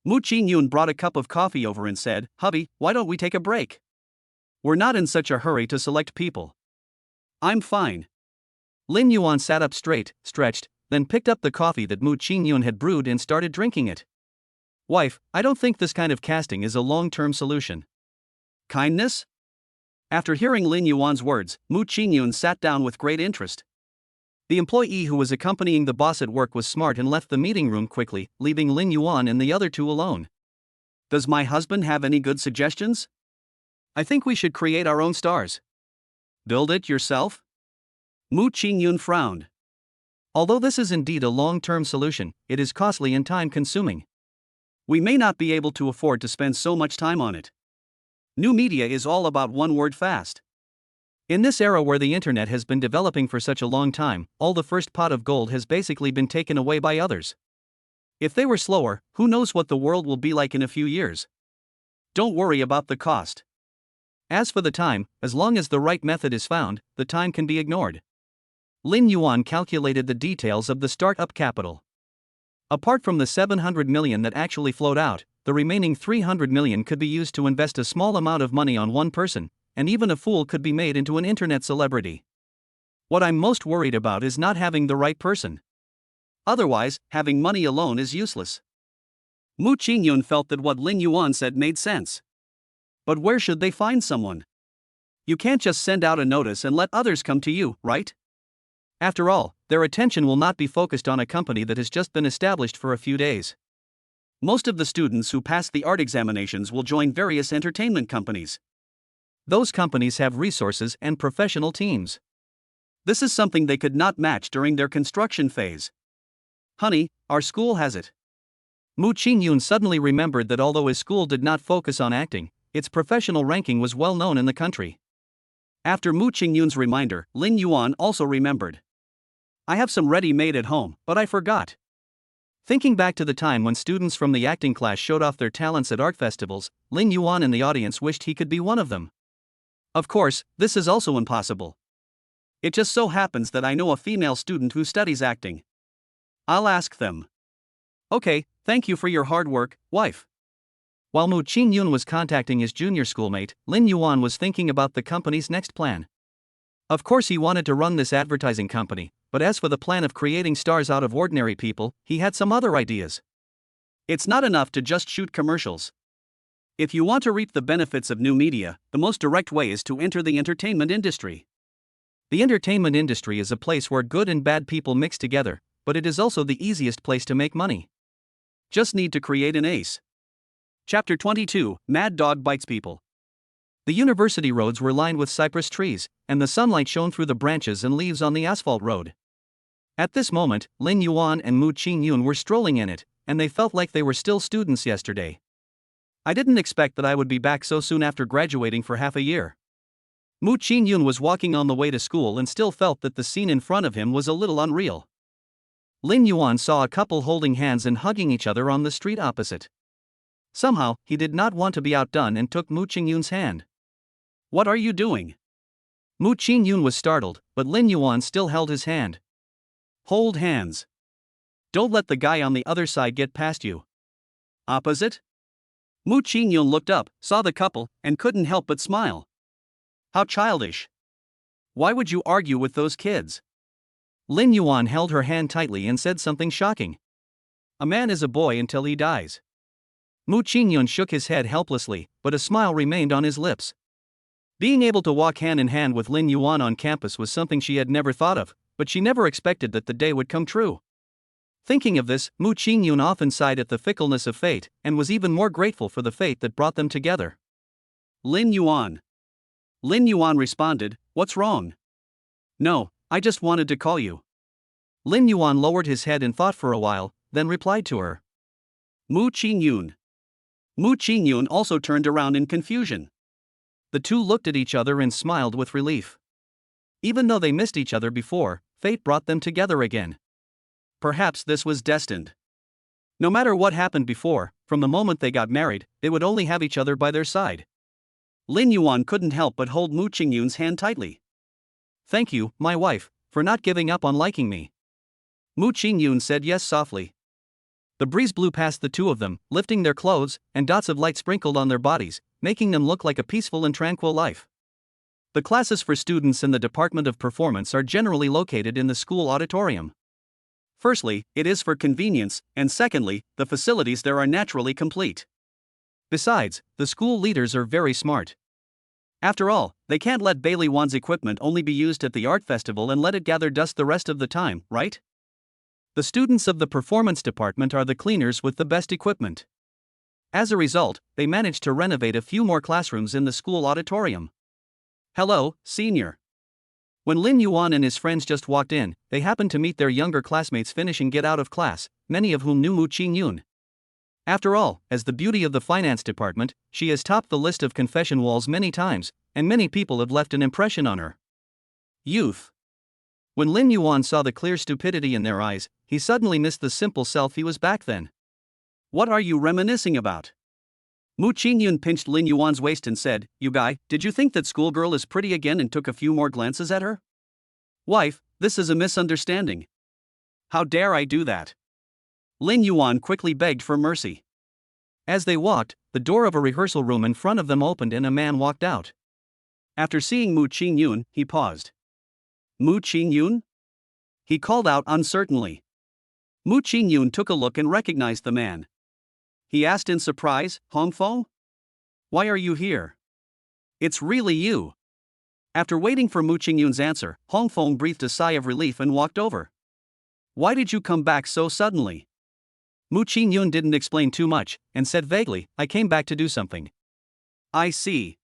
Mu Qingyun brought a cup of coffee over and said, Hubby, why don't we take a break? We're not in such a hurry to select people. I'm fine. Lin Yuan sat up straight, stretched, then picked up the coffee that Mu Qingyun had brewed and started drinking it. Wife, I don't think this kind of casting is a long-term solution. Kindness? After hearing Lin Yuan's words, Mu Qingyun sat down with great interest. The employee who was accompanying the boss at work was smart and left the meeting room quickly, leaving Lin Yuan and the other two alone. Does my husband have any good suggestions? I think we should create our own stars. Build it yourself? Mu Qingyun frowned. Although this is indeed a long-term solution, it is costly and time-consuming. We may not be able to afford to spend so much time on it. New media is all about one word fast. In this era where the internet has been developing for such a long time, all the first pot of gold has basically been taken away by others. If they were slower, who knows what the world will be like in a few years? Don't worry about the cost. As for the time, as long as the right method is found, the time can be ignored. Lin Yuan calculated the details of the startup capital. Apart from the 700 million that actually flowed out, the remaining 300 million could be used to invest a small amount of money on one person, and even a fool could be made into an internet celebrity. What I'm most worried about is not having the right person. Otherwise, having money alone is useless. Mu Qingyun felt that what Lin Yuan said made sense. But where should they find someone? You can't just send out a notice and let others come to you, right? After all, their attention will not be focused on a company that has just been established for a few days. Most of the students who pass the art examinations will join various entertainment companies. Those companies have resources and professional teams. This is something they could not match during their construction phase. Honey, our school has it. Mu Qingyun suddenly remembered that although his school did not focus on acting, its professional ranking was well known in the country. After Mu Qingyun's reminder, Lin Yuan also remembered. I have some ready-made at home, but I forgot. Thinking back to the time when students from the acting class showed off their talents at art festivals, Lin Yuan in the audience wished he could be one of them. Of course, this is also impossible. It just so happens that I know a female student who studies acting. I'll ask them. Okay, thank you for your hard work, wife. While Mu Qingyun was contacting his junior schoolmate, Lin Yuan was thinking about the company's next plan. Of course he wanted to run this advertising company, but as for the plan of creating stars out of ordinary people, he had some other ideas. It's not enough to just shoot commercials. If you want to reap the benefits of new media, the most direct way is to enter the entertainment industry. The entertainment industry is a place where good and bad people mix together, but it is also the easiest place to make money. Just need to create an ace. Chapter 22, Mad Dog Bites People. The university roads were lined with cypress trees, and the sunlight shone through the branches and leaves on the asphalt road. At this moment, Lin Yuan and Mu Qingyun were strolling in it, and they felt like they were still students yesterday. I didn't expect that I would be back so soon after graduating for half a year. Mu Qingyun was walking on the way to school and still felt that the scene in front of him was a little unreal. Lin Yuan saw a couple holding hands and hugging each other on the street opposite. Somehow, he did not want to be outdone and took Mu Qingyun's hand. What are you doing? Mu Qingyun was startled, but Lin Yuan still held his hand. Hold hands. Don't let the guy on the other side get past you. Opposite? Mu Qingyun looked up, saw the couple, and couldn't help but smile. How childish. Why would you argue with those kids? Lin Yuan held her hand tightly and said something shocking. A man is a boy until he dies. Mu Qingyun shook his head helplessly, but a smile remained on his lips. Being able to walk hand in hand with Lin Yuan on campus was something she had never thought of, but she never expected that the day would come true. Thinking of this, Mu Qingyun often sighed at the fickleness of fate, and was even more grateful for the fate that brought them together. Lin Yuan. Lin Yuan responded, "What's wrong?" "No, I just wanted to call you." Lin Yuan lowered his head and thought for a while, then replied to her. Mu Qingyun. Mu Qingyun also turned around in confusion. The two looked at each other and smiled with relief. Even though they missed each other before, fate brought them together again. Perhaps this was destined. No matter what happened before, from the moment they got married, they would only have each other by their side. Lin Yuan couldn't help but hold Mu Qingyun's hand tightly. "Thank you, my wife, for not giving up on liking me." Mu Qingyun said yes softly. The breeze blew past the two of them, lifting their clothes, and dots of light sprinkled on their bodies, making them look like a peaceful and tranquil life. The classes for students in the Department of Performance are generally located in the school auditorium. Firstly, it is for convenience, and secondly, the facilities there are naturally complete. Besides, the school leaders are very smart. After all, they can't let Bailey Wan's equipment only be used at the art festival and let it gather dust the rest of the time, right? The students of the performance department are the cleaners with the best equipment. As a result, they managed to renovate a few more classrooms in the school auditorium. "Hello, senior." When Lin Yuan and his friends just walked in, they happened to meet their younger classmates finishing get out of class, many of whom knew Mu Qingyun. After all, as the beauty of the finance department, she has topped the list of confession walls many times, and many people have left an impression on her. Youth. When Lin Yuan saw the clear stupidity in their eyes, he suddenly missed the simple self he was back then. "What are you reminiscing about?" Mu Qingyun pinched Lin Yuan's waist and said, "You guy, did you think that schoolgirl is pretty again?" and took a few more glances at her. "Wife, this is a misunderstanding." "How dare I do that?" Lin Yuan quickly begged for mercy. As they walked, the door of a rehearsal room in front of them opened and a man walked out. After seeing Mu Qingyun, he paused. "Mu Qingyun?" he called out uncertainly. Mu Qingyun took a look and recognized the man. He asked in surprise, "Hongfeng? Why are you here? It's really you." After waiting for Mu Qingyun's answer, Hongfeng breathed a sigh of relief and walked over. "Why did you come back so suddenly?" Mu Qingyun didn't explain too much, and said vaguely, "I came back to do something." "I see."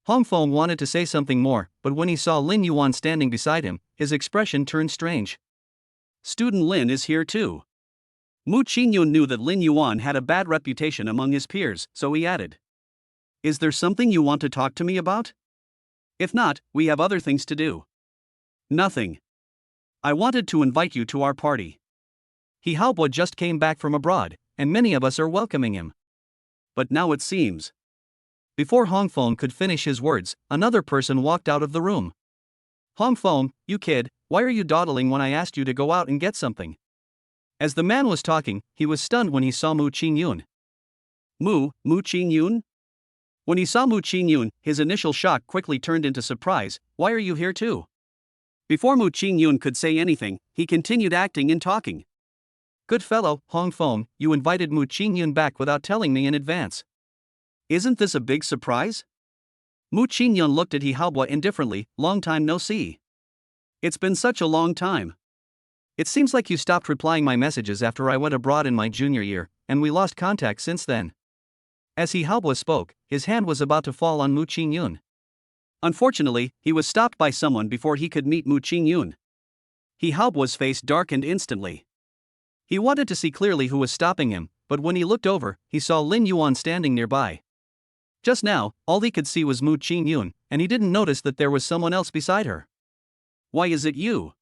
Hongfeng wanted to say something more, but when he saw Lin Yuan standing beside him, his expression turned strange. "Student Lin is here too." Mu Qingyun knew that Lin Yuan had a bad reputation among his peers, so he added, "Is there something you want to talk to me about? If not, we have other things to do." "Nothing. I wanted to invite you to our party. He Haobo just came back from abroad, and many of us are welcoming him. But now it seems." Before Hongfeng could finish his words, another person walked out of the room. "Hongfeng, you kid, why are you dawdling when I asked you to go out and get something?" As the man was talking, he was stunned when he saw Mu Qingyun. Mu Qingyun? When he saw Mu Qingyun, his initial shock quickly turned into surprise. "Why are you here too?" Before Mu Qingyun could say anything, he continued acting and talking. "Good fellow, Hongfeng, you invited Mu Qingyun back without telling me in advance. Isn't this a big surprise?" Mu Qingyun looked at He Haobo indifferently. "Long time no see. It's been such a long time. It seems like you stopped replying my messages after I went abroad in my junior year, and we lost contact since then." As He Haobo spoke, his hand was about to fall on Mu Qingyun. Unfortunately, he was stopped by someone before he could meet Mu Qingyun. He Haobo's face darkened instantly. He wanted to see clearly who was stopping him, but when he looked over, he saw Lin Yuan standing nearby. Just now, all he could see was Mu Qingyun, and he didn't notice that there was someone else beside her. "Why is it you?"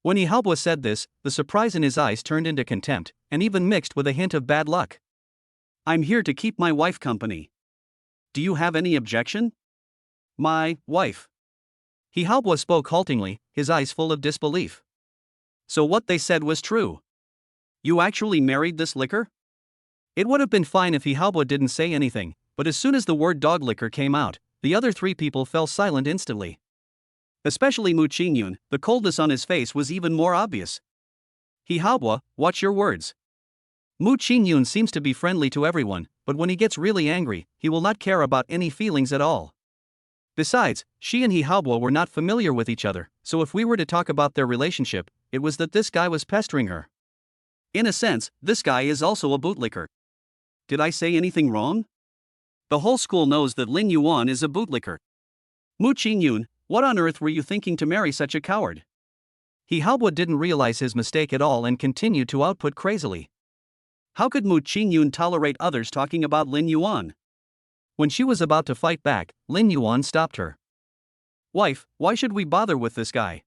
When He Haobo said this, the surprise in his eyes turned into contempt, and even mixed with a hint of bad luck. "I'm here to keep my wife company. Do you have any objection?" "My wife?" He Haobo spoke haltingly, his eyes full of disbelief. So what they said was true. You actually married this liquor? It would have been fine if He Haobo didn't say anything, but as soon as the word dog liquor came out, the other three people fell silent instantly. Especially Mu Qingyun, the coldness on his face was even more obvious. He Haobo, watch your words. Mu Qingyun seems to be friendly to everyone, but when he gets really angry, he will not care about any feelings at all. Besides, she and He Haobo were not familiar with each other, so if we were to talk about their relationship, it was that this guy was pestering her. In a sense, this guy is also a bootlicker. Did I say anything wrong? The whole school knows that Lin Yuan is a bootlicker. Mu Qingyun, what on earth were you thinking to marry such a coward? He Haobo didn't realize his mistake at all and continued to output crazily. How could Mu Qingyun tolerate others talking about Lin Yuan? When she was about to fight back, Lin Yuan stopped her. Wife, why should we bother with this guy?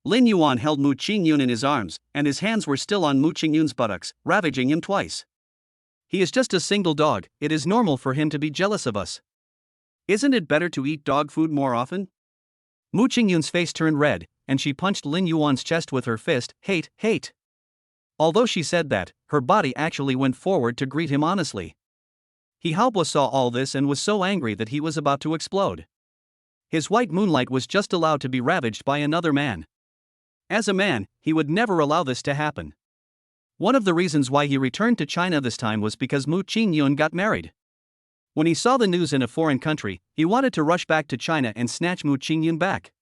Lin Yuan held Mu Qingyun in his arms, and his hands were still on Mu Qingyun's buttocks, ravaging him twice. He is just a single dog, it is normal for him to be jealous of us. Isn't it better to eat dog food more often? Mu Qingyun's face turned red, and she punched Lin Yuan's chest with her fist. Hate, hate. Although she said that, her body actually went forward to greet him honestly. He Haobo saw all this and was so angry that he was about to explode. His white moonlight was just allowed to be ravaged by another man. As a man, he would never allow this to happen. One of the reasons why he returned to China this time was because Mu Qingyun got married. When he saw the news in a foreign country, he wanted to rush back to China and snatch Mu Qingyun back.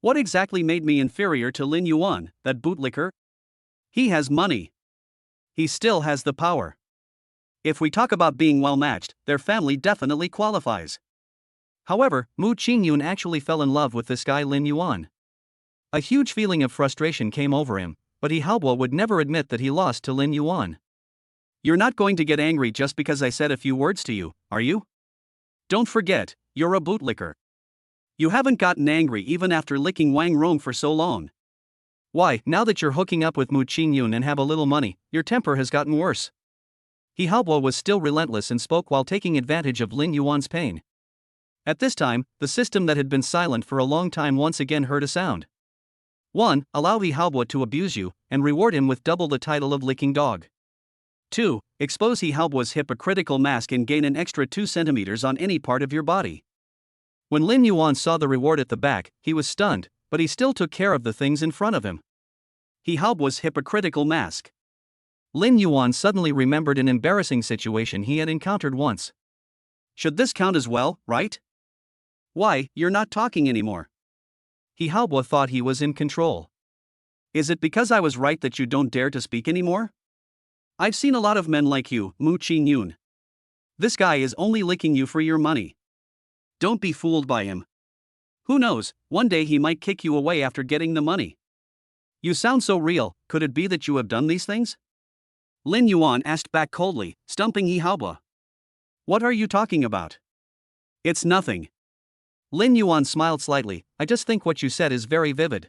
What exactly made me inferior to Lin Yuan, that bootlicker? He has money. He still has the power. If we talk about being well matched, their family definitely qualifies. However, Mu Qingyun actually fell in love with this guy Lin Yuan. A huge feeling of frustration came over him, but He Haobo would never admit that he lost to Lin Yuan. You're not going to get angry just because I said a few words to you, are you? Don't forget, you're a bootlicker. You haven't gotten angry even after licking Wang Rong for so long. Why, now that you're hooking up with Mu Qingyun and have a little money, your temper has gotten worse. He Haobo was still relentless and spoke while taking advantage of Lin Yuan's pain. At this time, the system that had been silent for a long time once again heard a sound. 1. Allow He Haobo to abuse you, and reward him with double the title of licking dog. 2. Expose He Haobo's hypocritical mask and gain an extra 2 centimeters on any part of your body. When Lin Yuan saw the reward at the back, he was stunned, but he still took care of the things in front of him. He Haobo's hypocritical mask. Lin Yuan suddenly remembered an embarrassing situation he had encountered once. Should this count as well, right? Why, you're not talking anymore. He Haobo thought he was in control. Is it because I was right that you don't dare to speak anymore? I've seen a lot of men like you, Mu Qingyun. This guy is only licking you for your money. Don't be fooled by him. Who knows, one day he might kick you away after getting the money. You sound so real, could it be that you have done these things? Lin Yuan asked back coldly, stumping He Haobo. What are you talking about? It's nothing. Lin Yuan smiled slightly. I just think what you said is very vivid.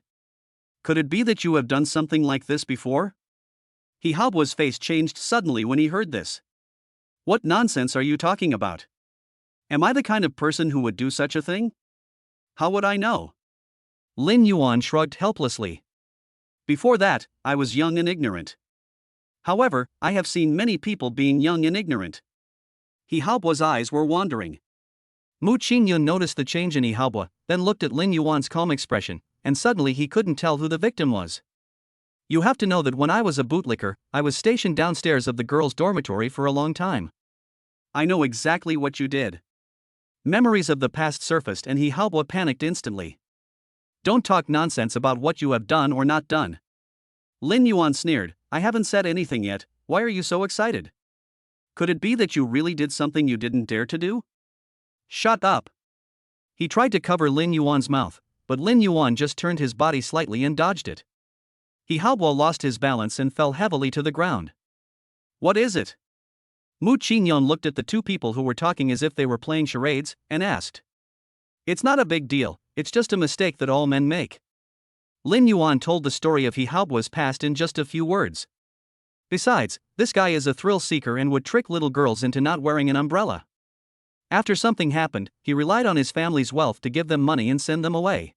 Could it be that you have done something like this before? He Haobo's face changed suddenly when he heard this. What nonsense are you talking about? Am I the kind of person who would do such a thing? How would I know? Lin Yuan shrugged helplessly. Before that, I was young and ignorant. However, I have seen many people being young and ignorant. He Haobo's eyes were wandering. Mu Qingyun noticed the change in He Haobo, then looked at Lin Yuan's calm expression, and suddenly he couldn't tell who the victim was. You have to know that when I was a bootlicker, I was stationed downstairs of the girls' dormitory for a long time. I know exactly what you did. Memories of the past surfaced and He Haobo panicked instantly. Don't talk nonsense about what you have done or not done. Lin Yuan sneered, I haven't said anything yet, why are you so excited? Could it be that you really did something you didn't dare to do? Shut up. He tried to cover Lin Yuan's mouth, but Lin Yuan just turned his body slightly and dodged it. He Haobo lost his balance and fell heavily to the ground. What is it? Mu Qingyun looked at the two people who were talking as if they were playing charades, and asked. It's not a big deal, it's just a mistake that all men make. Lin Yuan told the story of He Haobo's past in just a few words. Besides, this guy is a thrill seeker and would trick little girls into not wearing an umbrella. After something happened, he relied on his family's wealth to give them money and send them away.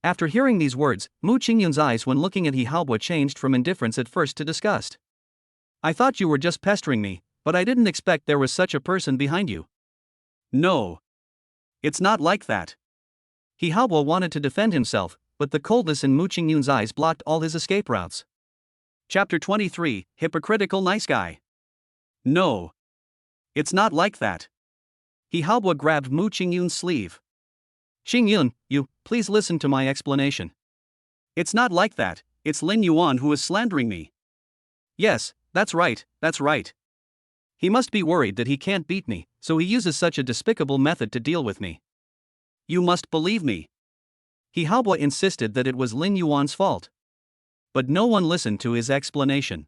After hearing these words, Mu Qingyun's eyes when looking at He Haobo changed from indifference at first to disgust. I thought you were just pestering me, but I didn't expect there was such a person behind you. No. It's not like that. He Haobo wanted to defend himself, but the coldness in Mu Qingyun's eyes blocked all his escape routes. Chapter 23, Hypocritical Nice Guy. No. It's not like that. He Haobo grabbed Mu Qingyun's sleeve. Qingyun, you, please listen to my explanation. It's not like that, it's Lin Yuan who is slandering me. Yes, that's right, that's right. He must be worried that he can't beat me, so he uses such a despicable method to deal with me. You must believe me. He Haobo insisted that it was Lin Yuan's fault. But no one listened to his explanation.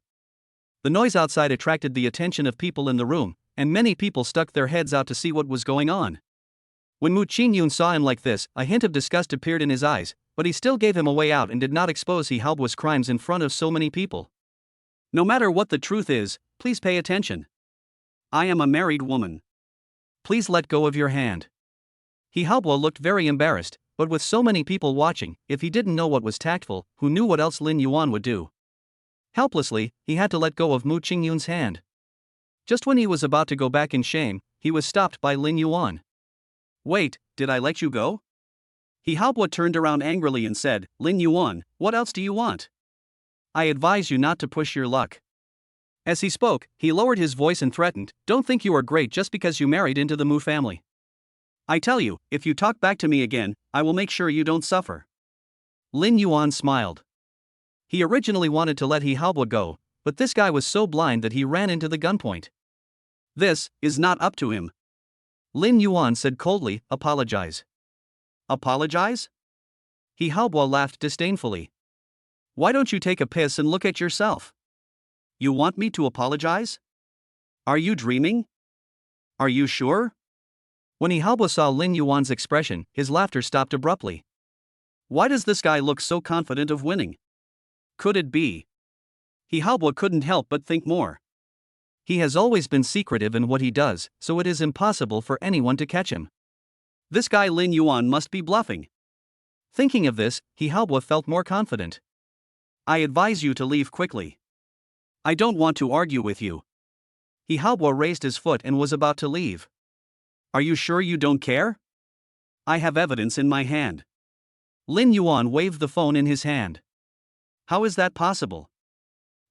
The noise outside attracted the attention of people in the room, and many people stuck their heads out to see what was going on. When Mu Qingyun saw him like this, a hint of disgust appeared in his eyes, but he still gave him a way out and did not expose He Haobo's crimes in front of so many people. No matter what the truth is, please pay attention. I am a married woman. Please let go of your hand. He Haobo looked very embarrassed, but with so many people watching, if he didn't know what was tactful, who knew what else Lin Yuan would do? Helplessly, he had to let go of Mu Qingyun's hand. Just when he was about to go back in shame, he was stopped by Lin Yuan. Wait, did I let you go? He Haobo turned around angrily and said, Lin Yuan, what else do you want? I advise you not to push your luck. As he spoke, he lowered his voice and threatened, don't think you are great just because you married into the Mu family. I tell you, if you talk back to me again, I will make sure you don't suffer. Lin Yuan smiled. He originally wanted to let He Haobo go, but this guy was so blind that he ran into the gunpoint. This is not up to him. Lin Yuan said coldly, apologize. Apologize? He Haobo laughed disdainfully. Why don't you take a piss and look at yourself? You want me to apologize? Are you dreaming? Are you sure? When He Haobo saw Lin Yuan's expression, his laughter stopped abruptly. Why does this guy look so confident of winning? Could it be? He Haobo couldn't help but think more. He has always been secretive in what he does, so it is impossible for anyone to catch him. This guy Lin Yuan must be bluffing. Thinking of this, He Haobo felt more confident. I advise you to leave quickly. I don't want to argue with you. He Haobo raised his foot and was about to leave. Are you sure you don't care? I have evidence in my hand. Lin Yuan waved the phone in his hand. How is that possible?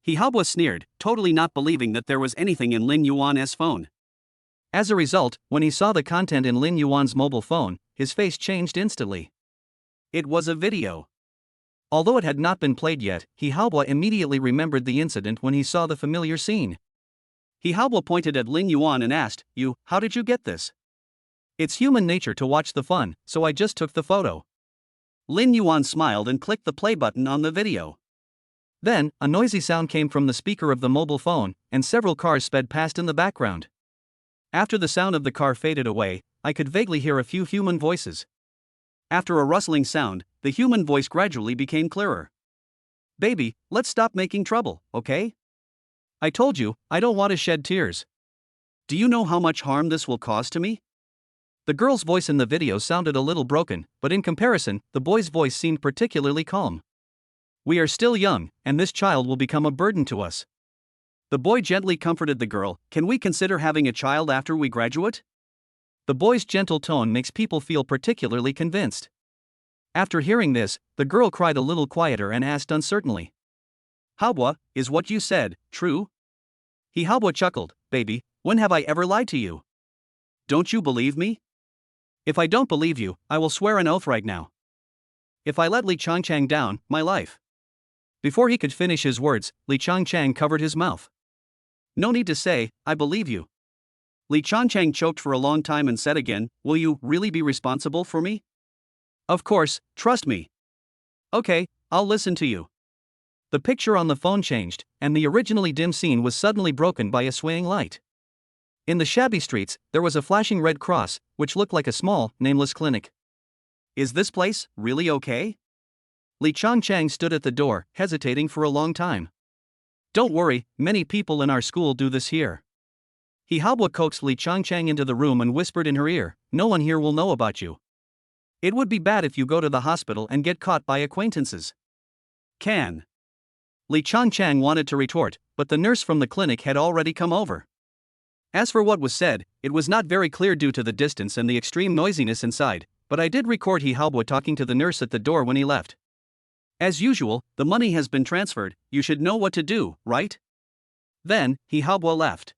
He Haobo sneered, totally not believing that there was anything in Lin Yuan's phone. As a result, when he saw the content in Lin Yuan's mobile phone, his face changed instantly. It was a video. Although it had not been played yet, He Haobo immediately remembered the incident when he saw the familiar scene. He Haobo pointed at Lin Yuan and asked, You, how did you get this? It's human nature to watch the fun, so I just took the photo. Lin Yuan smiled and clicked the play button on the video. Then, a noisy sound came from the speaker of the mobile phone, and several cars sped past in the background. After the sound of the car faded away, I could vaguely hear a few human voices. After a rustling sound, the human voice gradually became clearer. Baby, let's stop making trouble, okay? I told you, I don't want to shed tears. Do you know how much harm this will cause to me? The girl's voice in the video sounded a little broken, but in comparison, the boy's voice seemed particularly calm. We are still young, and this child will become a burden to us. The boy gently comforted the girl, Can we consider having a child after we graduate? The boy's gentle tone makes people feel particularly convinced. After hearing this, the girl cried a little quieter and asked uncertainly. Haobo, is what you said true? He Haobo chuckled, Baby, when have I ever lied to you? Don't you believe me? If I don't believe you, I will swear an oath right now. If I let Li Changchang down, my life. Before he could finish his words, Li Changchang covered his mouth. No need to say, I believe you. Li Changchang choked for a long time and said again, Will you really be responsible for me? Of course, trust me. Okay, I'll listen to you. The picture on the phone changed, and the originally dim scene was suddenly broken by a swaying light. In the shabby streets, there was a flashing red cross, which looked like a small, nameless clinic. Is this place really okay? Li Changchang stood at the door, hesitating for a long time. Don't worry, many people in our school do this here. He Haobo coaxed Li Changchang into the room and whispered in her ear, No one here will know about you. It would be bad if you go to the hospital and get caught by acquaintances. Can. Li Changchang wanted to retort, but the nurse from the clinic had already come over. As for what was said, it was not very clear due to the distance and the extreme noisiness inside, but I did record He Haobo talking to the nurse at the door when he left. As usual, the money has been transferred, you should know what to do, right? Then, He Haobo left.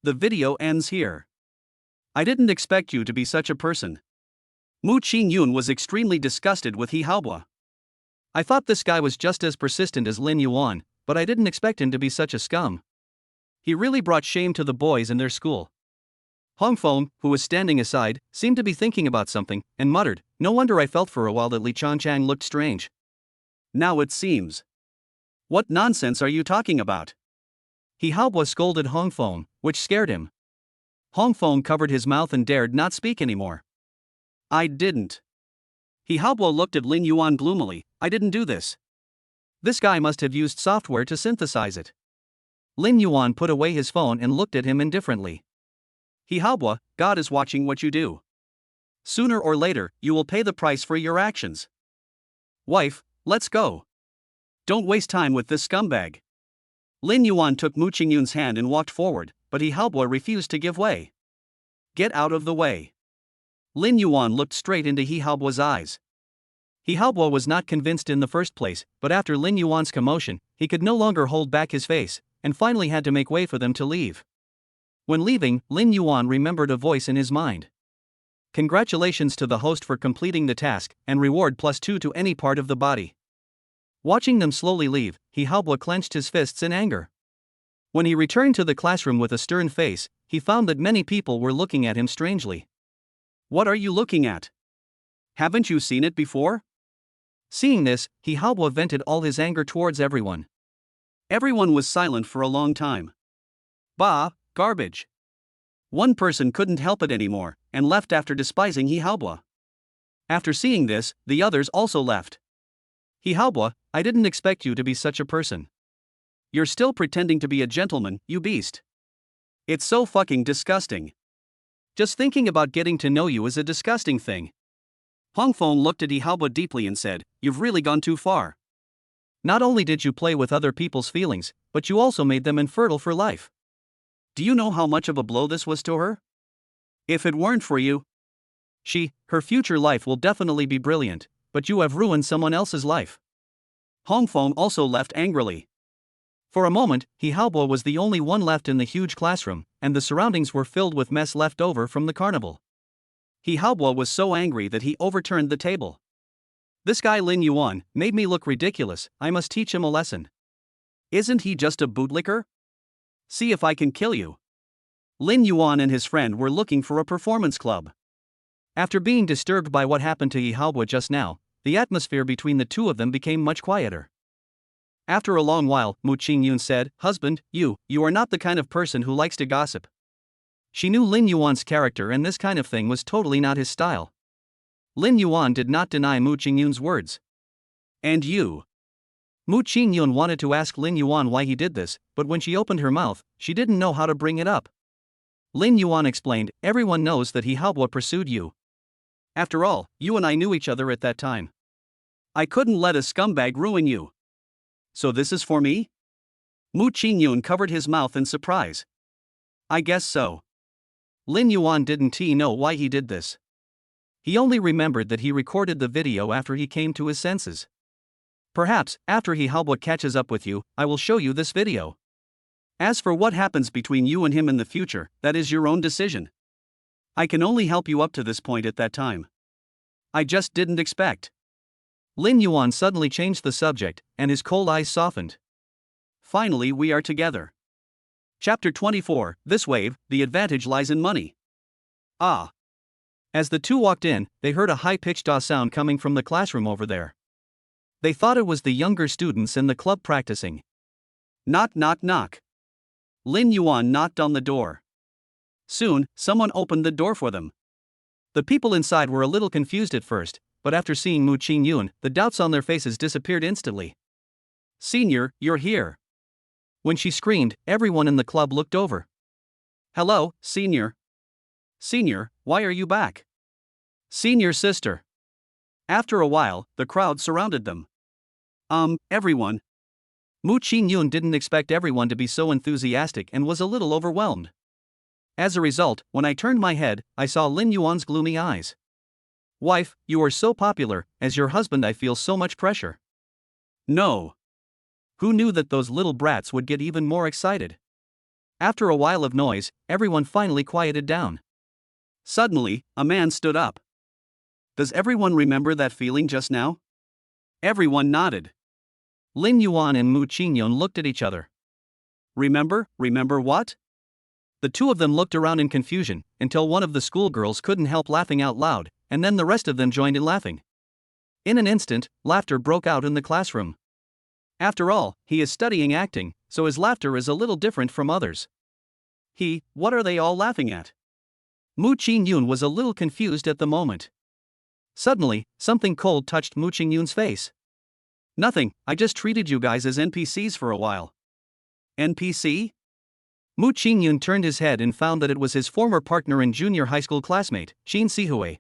The video ends here. I didn't expect you to be such a person. Mu Qingyun was extremely disgusted with He Haobo. I thought this guy was just as persistent as Lin Yuan, but I didn't expect him to be such a scum. He really brought shame to the boys in their school. Hong Feng, who was standing aside, seemed to be thinking about something, and muttered, "No wonder I felt for a while that Li Changchang looked strange. Now it seems. What nonsense are you talking about?" He Haobo scolded Hong Feng, which scared him. Hong Feng covered his mouth and dared not speak anymore. "I didn't." He Haobo looked at Lin Yuan gloomily. "I didn't do this. This guy must have used software to synthesize it." Lin Yuan put away his phone and looked at him indifferently. "He Haobo, God is watching what you do. Sooner or later, you will pay the price for your actions. Wife, let's go. Don't waste time with this scumbag." Lin Yuan took Mu Qingyun's hand and walked forward, but He Haobo refused to give way. "Get out of the way." Lin Yuan looked straight into He Haobo's eyes. He Haobo was not convinced in the first place, but after Lin Yuan's commotion, he could no longer hold back his face, and finally had to make way for them to leave. When leaving, Lin Yuan remembered a voice in his mind. "Congratulations to the host for completing the task, and reward +2 to any part of the body." Watching them slowly leave, He Haobo clenched his fists in anger. When he returned to the classroom with a stern face, he found that many people were looking at him strangely. "What are you looking at? Haven't you seen it before?" Seeing this, He Haobo vented all his anger towards everyone. Everyone was silent for a long time. "Bah, garbage." One person couldn't help it anymore, and left after despising He Haobo. After seeing this, the others also left. "He Haobo, I didn't expect you to be such a person. You're still pretending to be a gentleman, you beast. It's so fucking disgusting. Just thinking about getting to know you is a disgusting thing." Hong Feng looked at He Haobo deeply and said, "You've really gone too far. Not only did you play with other people's feelings, but you also made them infertile for life. Do you know how much of a blow this was to her? If it weren't for you, her future life will definitely be brilliant, but you have ruined someone else's life." Hong Feng also left angrily. For a moment, He Haobo was the only one left in the huge classroom, and the surroundings were filled with mess left over from the carnival. He Haobo was so angry that he overturned the table. "This guy Lin Yuan made me look ridiculous, I must teach him a lesson. Isn't he just a bootlicker? See if I can kill you." Lin Yuan and his friend were looking for a performance club. After being disturbed by what happened to He Haobo just now, the atmosphere between the two of them became much quieter. After a long while, Mu Qingyun said, "Husband, you are not the kind of person who likes to gossip." She knew Lin Yuan's character and this kind of thing was totally not his style. Lin Yuan did not deny Mu Qingyun's words. "And you?" Mu Qingyun wanted to ask Lin Yuan why he did this, but when she opened her mouth, she didn't know how to bring it up. Lin Yuan explained, "Everyone knows that He Haobo pursued you. After all, you and I knew each other at that time. I couldn't let a scumbag ruin you. So this is for me?" Mu Qingyun covered his mouth in surprise. "I guess so." Lin Yuan didn't know why he did this. He only remembered that he recorded the video after he came to his senses. "Perhaps, after He Haobo catches up with you, I will show you this video. As for what happens between you and him in the future, that is your own decision. I can only help you up to this point at that time. I just didn't expect." Lin Yuan suddenly changed the subject, and his cold eyes softened. "Finally we are together." Chapter 24, This Wave, the advantage lies in money. Ah. As the two walked in, they heard a high-pitched ah sound coming from the classroom over there. They thought it was the younger students in the club practicing. Knock knock knock. Lin Yuan knocked on the door. Soon, someone opened the door for them. The people inside were a little confused at first, but after seeing Mu Qingyun, the doubts on their faces disappeared instantly. "Senior, you're here." When she screamed, everyone in the club looked over. "Hello, Senior." "Senior, why are you back?" "Senior sister." After a while, the crowd surrounded them. Everyone. Mu Qingyun didn't expect everyone to be so enthusiastic and was a little overwhelmed. As a result, when I turned my head, I saw Lin Yuan's gloomy eyes. Wife, you are so popular, as your husband I feel so much pressure. No. Who knew that those little brats would get even more excited? After a while of noise, everyone finally quieted down. Suddenly, a man stood up. Does everyone remember that feeling just now? Everyone nodded. Lin Yuan and Mu Qingyun looked at each other. Remember what? The two of them looked around in confusion, until one of the schoolgirls couldn't help laughing out loud, and then the rest of them joined in laughing. In an instant, laughter broke out in the classroom. After all, he is studying acting, so his laughter is a little different from others. What are they all laughing at? Mu Qingyun was a little confused at the moment. Suddenly, something cold touched Mu Qingyun's face. Nothing, I just treated you guys as NPCs for a while. NPC? Mu Qingyun turned his head and found that it was his former partner and junior high school classmate, Qin Sihui.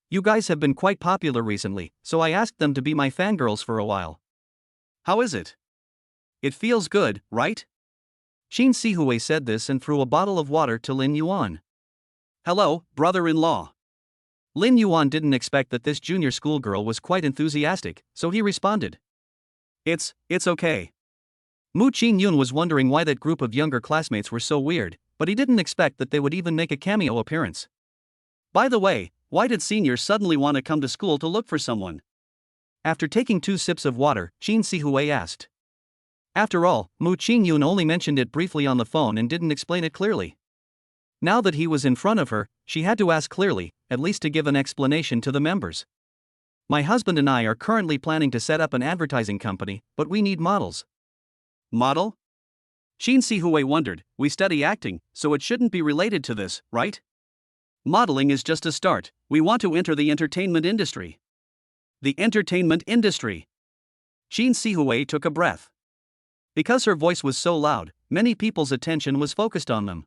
You guys have been quite popular recently, so I asked them to be my fangirls for a while. How is it? It feels good, right? Qin Sihui said this and threw a bottle of water to Lin Yuan. Hello, brother-in-law. Lin Yuan didn't expect that this junior schoolgirl was quite enthusiastic, so he responded. It's okay. Mu Qingyun was wondering why that group of younger classmates were so weird, but he didn't expect that they would even make a cameo appearance. By the way, why did seniors suddenly want to come to school to look for someone? After taking 2 sips of water, Qin Sihui asked. After all, Mu Qingyun only mentioned it briefly on the phone and didn't explain it clearly. Now that he was in front of her, she had to ask clearly, at least to give an explanation to the members. My husband and I are currently planning to set up an advertising company, but we need models. Model? Qin Sihui wondered, we study acting, so it shouldn't be related to this, right? Modeling is just a start, we want to enter the entertainment industry. The entertainment industry. Qin Sihui took a breath. Because her voice was so loud, many people's attention was focused on them.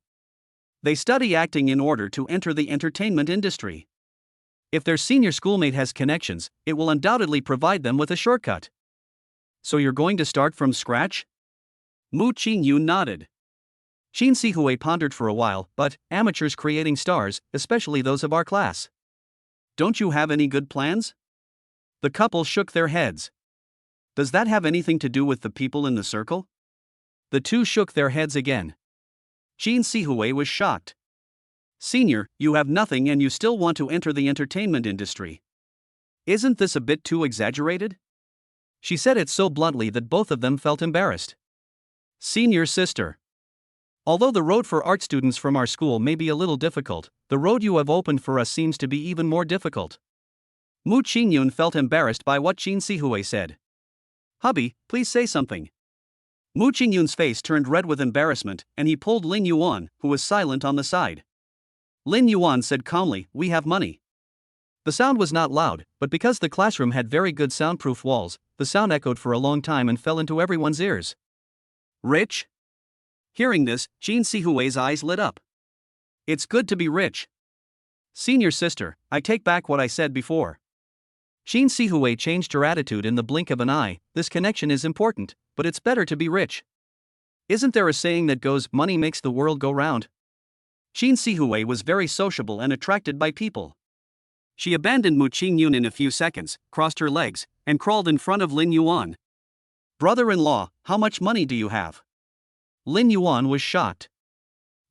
They study acting in order to enter the entertainment industry. If their senior schoolmate has connections, it will undoubtedly provide them with a shortcut. So you're going to start from scratch? Mu Qingyun nodded. Qin Sihui pondered for a while, but amateurs creating stars, especially those of our class. Don't you have any good plans? The couple shook their heads. Does that have anything to do with the people in the circle? The two shook their heads again. Qin Sihui was shocked. Senior, you have nothing and you still want to enter the entertainment industry. Isn't this a bit too exaggerated? She said it so bluntly that both of them felt embarrassed. Senior sister. Although the road for art students from our school may be a little difficult, the road you have opened for us seems to be even more difficult. Mu Qingyun felt embarrassed by what Qin Sihui said. Hubby, please say something. Mu Qingyun's face turned red with embarrassment, and he pulled Lin Yuan, who was silent on the side. Lin Yuan said calmly, we have money. The sound was not loud, but because the classroom had very good soundproof walls, the sound echoed for a long time and fell into everyone's ears. Rich? Hearing this, Qin Sihui's eyes lit up. It's good to be rich. Senior sister, I take back what I said before. Qin Sihui changed her attitude in the blink of an eye. This connection is important, but it's better to be rich. Isn't there a saying that goes, money makes the world go round? Qin Sihui was very sociable and attracted by people. She abandoned Mu Qingyun in a few seconds, crossed her legs, and crawled in front of Lin Yuan. Brother-in-law, how much money do you have? Lin Yuan was shocked.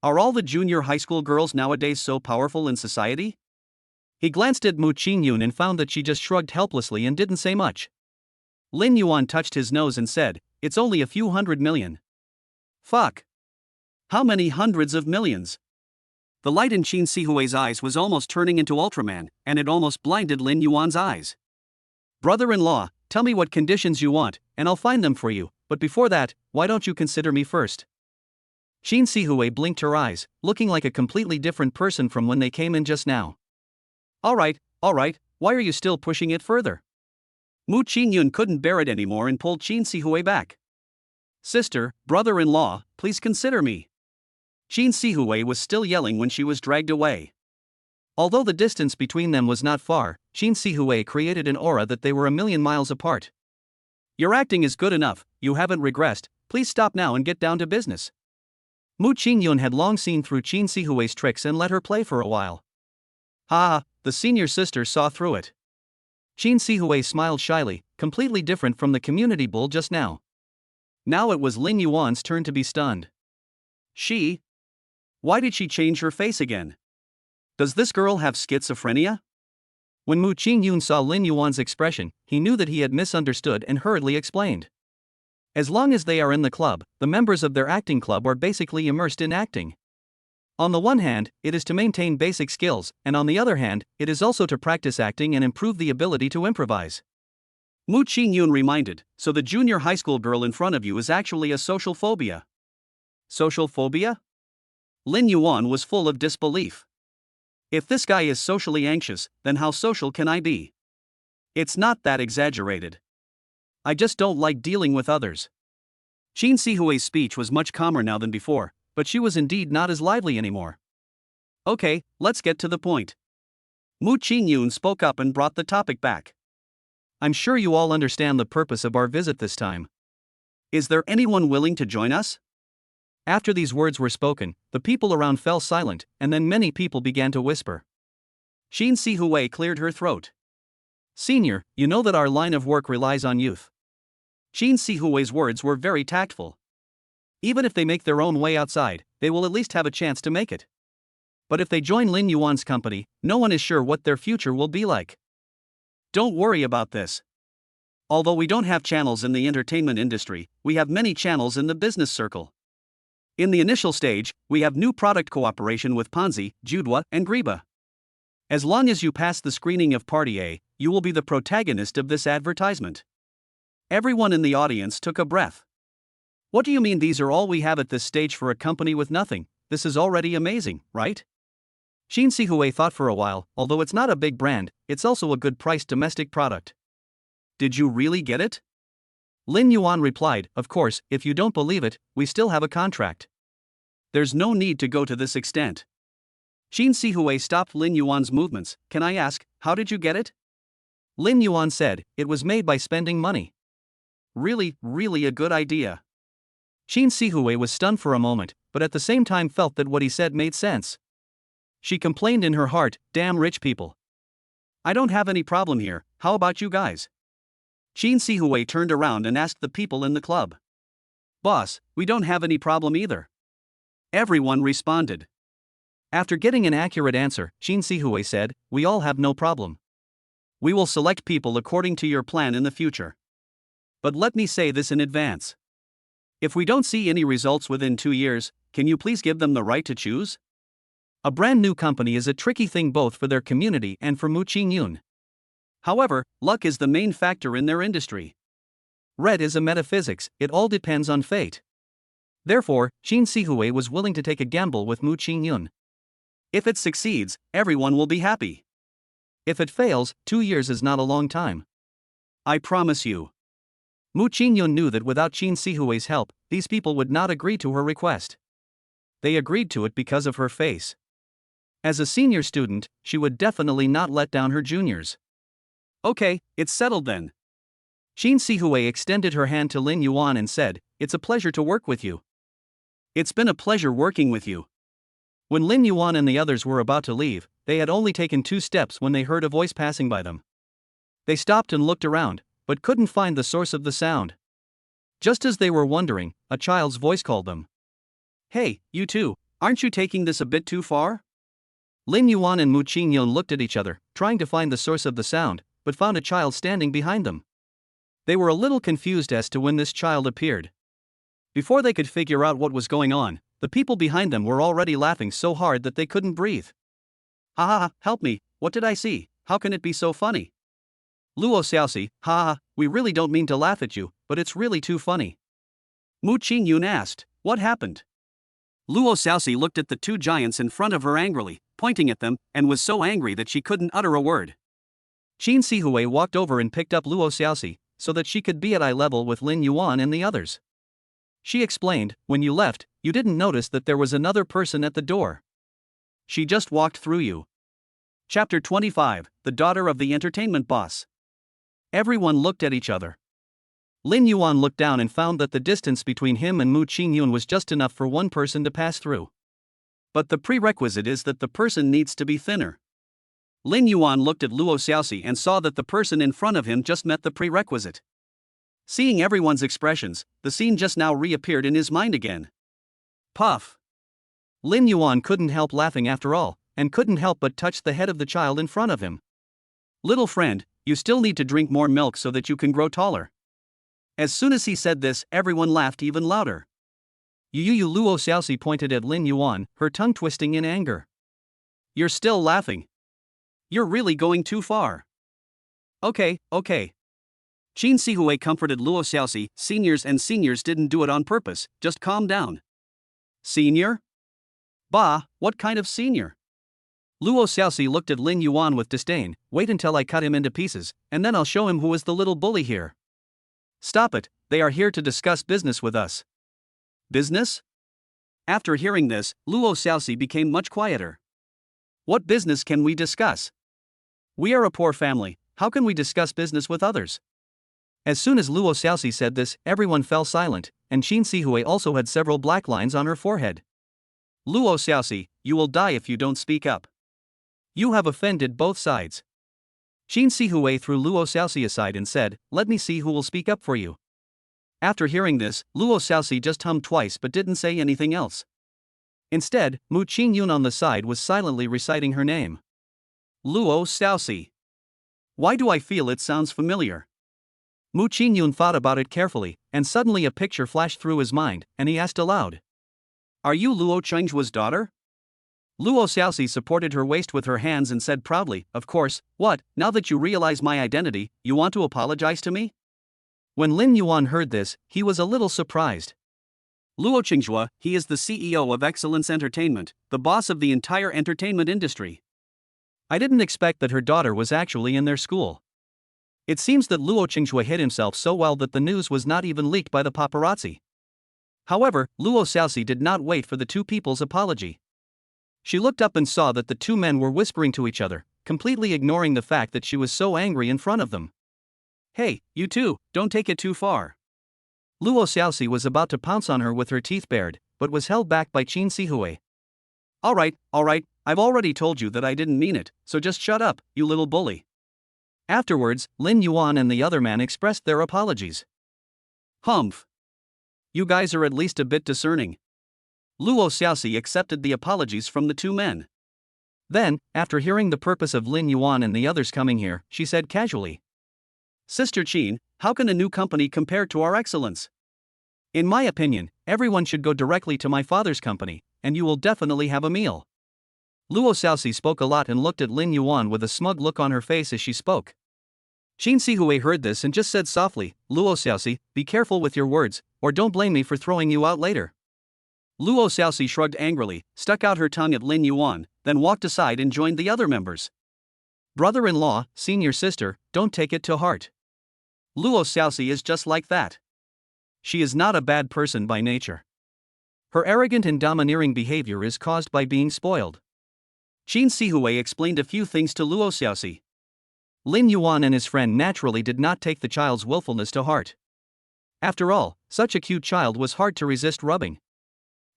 Are all the junior high school girls nowadays so powerful in society? He glanced at Mu Qingyun and found that she just shrugged helplessly and didn't say much. Lin Yuan touched his nose and said, it's only a few 100 million. Fuck. How many hundreds of millions? The light in Qin Sihui's eyes was almost turning into Ultraman, and it almost blinded Lin Yuan's eyes. Brother-in-law, tell me what conditions you want, and I'll find them for you, but before that, why don't you consider me first? Qin Sihui blinked her eyes, looking like a completely different person from when they came in just now. Alright, why are you still pushing it further? Mu Qingyun couldn't bear it anymore and pulled Qin Sihui back. Sister, brother-in-law, please consider me. Qin Sihui was still yelling when she was dragged away. Although the distance between them was not far, Qin Sihui created an aura that they were a million miles apart. Your acting is good enough, you haven't regressed, please stop now and get down to business. Mu Qingyun had long seen through Qin Sihui's tricks and let her play for a while. Ha! The senior sister saw through it. Qin Sihui smiled shyly, completely different from the community bull just now. Now it was Lin Yuan's turn to be stunned. She? Why did she change her face again? Does this girl have schizophrenia? When Mu Qingyun saw Lin Yuan's expression, he knew that he had misunderstood and hurriedly explained. As long as they are in the club, the members of their acting club are basically immersed in acting. On the one hand, it is to maintain basic skills, and on the other hand, it is also to practice acting and improve the ability to improvise. Mu Qingyun reminded, so the junior high school girl in front of you is actually a social phobia. Social phobia? Lin Yuan was full of disbelief. If this guy is socially anxious, then how social can I be? It's not that exaggerated. I just don't like dealing with others. Qin Sihui's speech was much calmer now than before, but she was indeed not as lively anymore. Okay, let's get to the point. Mu Qingyun spoke up and brought the topic back. I'm sure you all understand the purpose of our visit this time. Is there anyone willing to join us? After these words were spoken, the people around fell silent, and then many people began to whisper. Qin Sihui cleared her throat. Senior, you know that our line of work relies on youth. Qin Sihui's words were very tactful. Even if they make their own way outside, they will at least have a chance to make it. But if they join Lin Yuan's company, no one is sure what their future will be like. Don't worry about this. Although we don't have channels in the entertainment industry, we have many channels in the business circle. In the initial stage, we have new product cooperation with Ponzi, Judwa, and Griba. As long as you pass the screening of Party A, you will be the protagonist of this advertisement. Everyone in the audience took a breath. What do you mean these are all we have at this stage for a company with nothing? This is already amazing, right? Qin Sihui thought for a while, although it's not a big brand, it's also a good priced domestic product. Did you really get it? Lin Yuan replied, of course, if you don't believe it, we still have a contract. There's no need to go to this extent. Qin Sihui stopped Lin Yuan's movements. Can I ask, how did you get it? Lin Yuan said, it was made by spending money. Really a good idea. Qin Sihui was stunned for a moment, but at the same time felt that what he said made sense. She complained in her heart, damn rich people. I don't have any problem here, how about you guys? Qin Sihui turned around and asked the people in the club. Boss, we don't have any problem either. Everyone responded. After getting an accurate answer, Qin Sihui said, we all have no problem. We will select people according to your plan in the future. But let me say this in advance. If we don't see any results within 2 years, can you please give them the right to choose? A brand new company is a tricky thing both for their community and for Mu Qingyun. However, luck is the main factor in their industry. Red is a metaphysics, it all depends on fate. Therefore, Qin Sihui was willing to take a gamble with Mu Qingyun. If it succeeds, everyone will be happy. If it fails, 2 years is not a long time. I promise you. Mu Qingyun knew that without Qin Sihui's help, these people would not agree to her request. They agreed to it because of her face. As a senior student, she would definitely not let down her juniors. Okay, it's settled then. Qin Sihui extended her hand to Lin Yuan and said, it's a pleasure to work with you. It's been a pleasure working with you. When Lin Yuan and the others were about to leave, they had only taken 2 steps when they heard a voice passing by them. They stopped and looked around, but couldn't find the source of the sound. Just as they were wondering, a child's voice called them. Hey, you two, aren't you taking this a bit too far? Lin Yuan and Mu Qingyun looked at each other, trying to find the source of the sound, but found a child standing behind them. They were a little confused as to when this child appeared. Before they could figure out what was going on, the people behind them were already laughing so hard that they couldn't breathe. Ha ha ha, help me, what did I see, how can it be so funny? Luo Xiaoxi, ha ha, we really don't mean to laugh at you, but it's really too funny. Mu Qingyun asked, what happened? Luo Xiaoxi looked at the 2 giants in front of her angrily, pointing at them, and was so angry that she couldn't utter a word. Qin Sihui walked over and picked up Luo Xiaoxi, so that she could be at eye level with Lin Yuan and the others. She explained, when you left, you didn't notice that there was another person at the door. She just walked through you. Chapter 25, The Daughter of the Entertainment Boss. Everyone looked at each other. Lin Yuan looked down and found that the distance between him and Mu Qingyun was just enough for one person to pass through. But the prerequisite is that the person needs to be thinner. Lin Yuan looked at Luo Xiaoxi and saw that the person in front of him just met the prerequisite. Seeing everyone's expressions, the scene just now reappeared in his mind again. Puff! Lin Yuan couldn't help laughing after all, and couldn't help but touch the head of the child in front of him. Little friend, you still need to drink more milk so that you can grow taller. As soon as he said this, everyone laughed even louder. Yu Luo Xiaoxi pointed at Lin Yuan, her tongue twisting in anger. You're still laughing. You're really going too far. Okay. Qin Sihui comforted Luo Xiaoxi, seniors didn't do it on purpose, just calm down. Senior? Bah, what kind of senior? Luo Xiaoxi looked at Lin Yuan with disdain. Wait until I cut him into pieces, and then I'll show him who is the little bully here. Stop it, they are here to discuss business with us. Business? After hearing this, Luo Xiaoxi became much quieter. What business can we discuss? We are a poor family, how can we discuss business with others? As soon as Luo Xiaoxi said this, everyone fell silent, and Qin Sihui also had several black lines on her forehead. Luo Xiaoxi, you will die if you don't speak up. You have offended both sides. Qin Sihui threw Luo Xiaoxi aside and said, let me see who will speak up for you. After hearing this, Luo Xiaoxi just hummed twice but didn't say anything else. Instead, Mu Qingyun on the side was silently reciting her name. Luo Xiaoxi. Why do I feel it sounds familiar? Mu Qingyun thought about it carefully, and suddenly a picture flashed through his mind, and he asked aloud. Are you Luo Chenghua's daughter? Luo Xiaoxi supported her waist with her hands and said proudly, of course, what, now that you realize my identity, you want to apologize to me? When Lin Yuan heard this, he was a little surprised. Luo Chenghua, he is the CEO of Excellence Entertainment, the boss of the entire entertainment industry. I didn't expect that her daughter was actually in their school. It seems that Luo Chenghua hid himself so well that the news was not even leaked by the paparazzi. However, Luo Xiaoxi did not wait for the two people's apology. She looked up and saw that the two men were whispering to each other, completely ignoring the fact that she was so angry in front of them. Hey, you two, don't take it too far. Luo Xiaoxi was about to pounce on her with her teeth bared, but was held back by Qin Sihui. Alright, I've already told you that I didn't mean it, so just shut up, you little bully. Afterwards, Lin Yuan and the other man expressed their apologies. Humph. You guys are at least a bit discerning. Luo Xiaoxi accepted the apologies from the two men. Then, after hearing the purpose of Lin Yuan and the others coming here, she said casually. Sister Qin, how can a new company compare to our excellence? In my opinion, everyone should go directly to my father's company, and you will definitely have a meal. Luo Xiaoxi spoke a lot and looked at Lin Yuan with a smug look on her face as she spoke. Qin Sihui heard this and just said softly, Luo Xiaoxi, be careful with your words, or don't blame me for throwing you out later. Luo Xiaoxi shrugged angrily, stuck out her tongue at Lin Yuan, then walked aside and joined the other members. Brother-in-law, senior sister, don't take it to heart. Luo Xiaoxi is just like that. She is not a bad person by nature. Her arrogant and domineering behavior is caused by being spoiled. Qin Sihui explained a few things to Luo Xiaoxi. Lin Yuan and his friend naturally did not take the child's willfulness to heart. After all, such a cute child was hard to resist rubbing.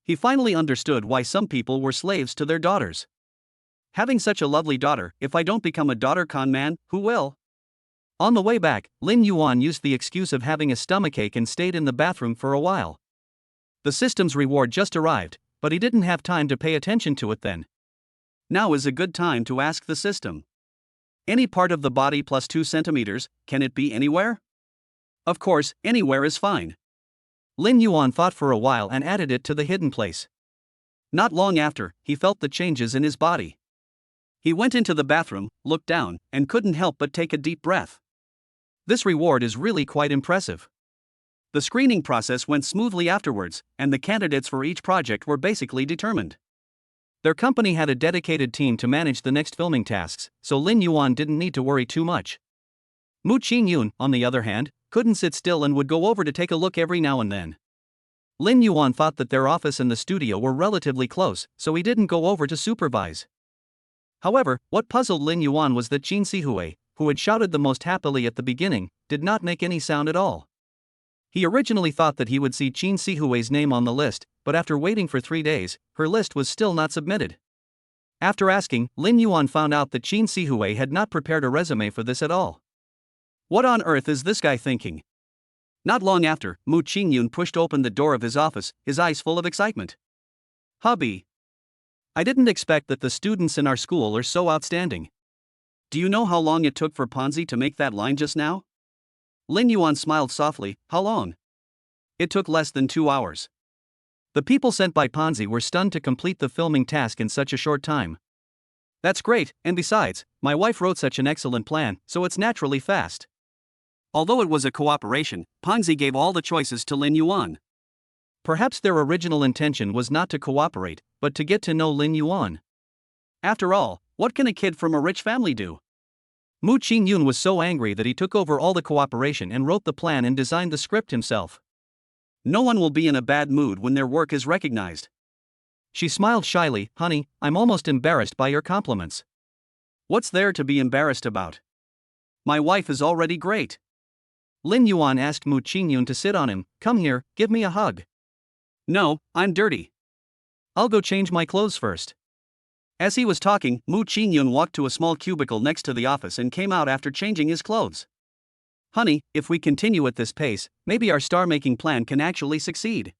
He finally understood why some people were slaves to their daughters. Having such a lovely daughter, if I don't become a daughter con man, who will? On the way back, Lin Yuan used the excuse of having a stomachache and stayed in the bathroom for a while. The system's reward just arrived, but he didn't have time to pay attention to it then. Now is a good time to ask the system. Any part of the body plus 2 centimeters, can it be anywhere? Of course, anywhere is fine. Lin Yuan thought for a while and added it to the hidden place. Not long after, he felt the changes in his body. He went into the bathroom, looked down, and couldn't help but take a deep breath. This reward is really quite impressive. The screening process went smoothly afterwards, and the candidates for each project were basically determined. Their company had a dedicated team to manage the next filming tasks, so Lin Yuan didn't need to worry too much. Mu Qingyun, on the other hand, couldn't sit still and would go over to take a look every now and then. Lin Yuan thought that their office and the studio were relatively close, so he didn't go over to supervise. However, what puzzled Lin Yuan was that Qin Sihui, who had shouted the most happily at the beginning, did not make any sound at all. He originally thought that he would see Qin Sihui's name on the list, but after waiting for 3 days, her list was still not submitted. After asking, Lin Yuan found out that Qin Sihui had not prepared a resume for this at all. What on earth is this guy thinking? Not long after, Mu Qingyun pushed open the door of his office, his eyes full of excitement. Hubby, I didn't expect that the students in our school are so outstanding. Do you know how long it took for Ponzi to make that line just now? Lin Yuan smiled softly. How long? It took less than 2 hours. The people sent by Ponzi were stunned to complete the filming task in such a short time. That's great, and besides, my wife wrote such an excellent plan, so it's naturally fast. Although it was a cooperation, Ponzi gave all the choices to Lin Yuan. Perhaps their original intention was not to cooperate, but to get to know Lin Yuan. After all, what can a kid from a rich family do? Mu Qingyun was so angry that he took over all the cooperation and wrote the plan and designed the script himself. No one will be in a bad mood when their work is recognized. She smiled shyly. Honey, I'm almost embarrassed by your compliments. What's there to be embarrassed about? My wife is already great. Lin Yuan asked Mu Qingyun to sit on him. Come here, give me a hug. No, I'm dirty. I'll go change my clothes first. As he was talking, Mu Qingyun walked to a small cubicle next to the office and came out after changing his clothes. Honey, if we continue at this pace, maybe our star-making plan can actually succeed.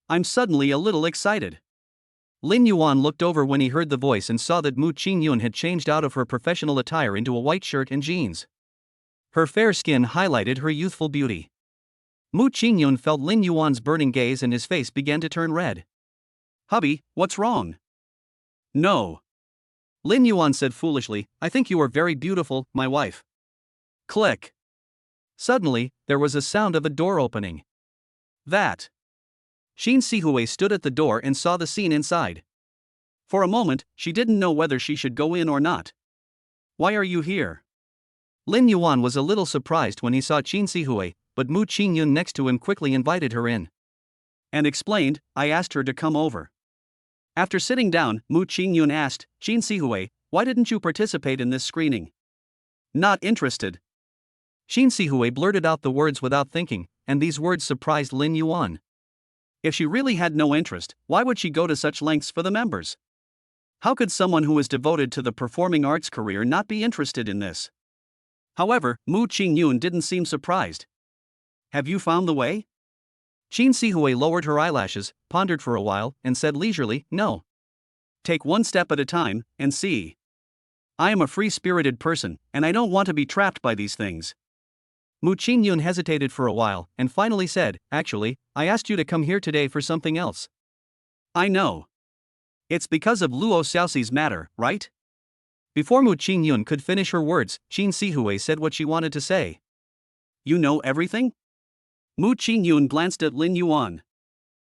I'm suddenly a little excited. Lin Yuan looked over when he heard the voice and saw that Mu Qingyun had changed out of her professional attire into a white shirt and jeans. Her fair skin highlighted her youthful beauty. Mu Qingyun felt Lin Yuan's burning gaze and his face began to turn red. Hubby, what's wrong? No. Lin Yuan said foolishly, I think you are very beautiful, my wife. Click. Suddenly, there was a sound of a door opening. That. Qin Sihui stood at the door and saw the scene inside. For a moment, she didn't know whether she should go in or not. Why are you here? Lin Yuan was a little surprised when he saw Qin Sihui, but Mu Qingyun next to him quickly invited her in. And explained, I asked her to come over. After sitting down, Mu Qingyun asked, Qin Sihui, why didn't you participate in this screening? Not interested. Qin Sihui blurted out the words without thinking, and these words surprised Lin Yuan. If she really had no interest, why would she go to such lengths for the members? How could someone who is devoted to the performing arts career not be interested in this? However, Mu Qingyun didn't seem surprised. Have you found the way? Qin Sihui lowered her eyelashes, pondered for a while, and said leisurely, no. Take one step at a time, and see. I am a free-spirited person, and I don't want to be trapped by these things. Mu Qingyun hesitated for a while, and finally said, actually, I asked you to come here today for something else. I know. It's because of Luo Xiaoxi's matter, right? Before Mu Qingyun could finish her words, Qin Sihui said what she wanted to say. You know everything? Mu Qingyun glanced at Lin Yuan.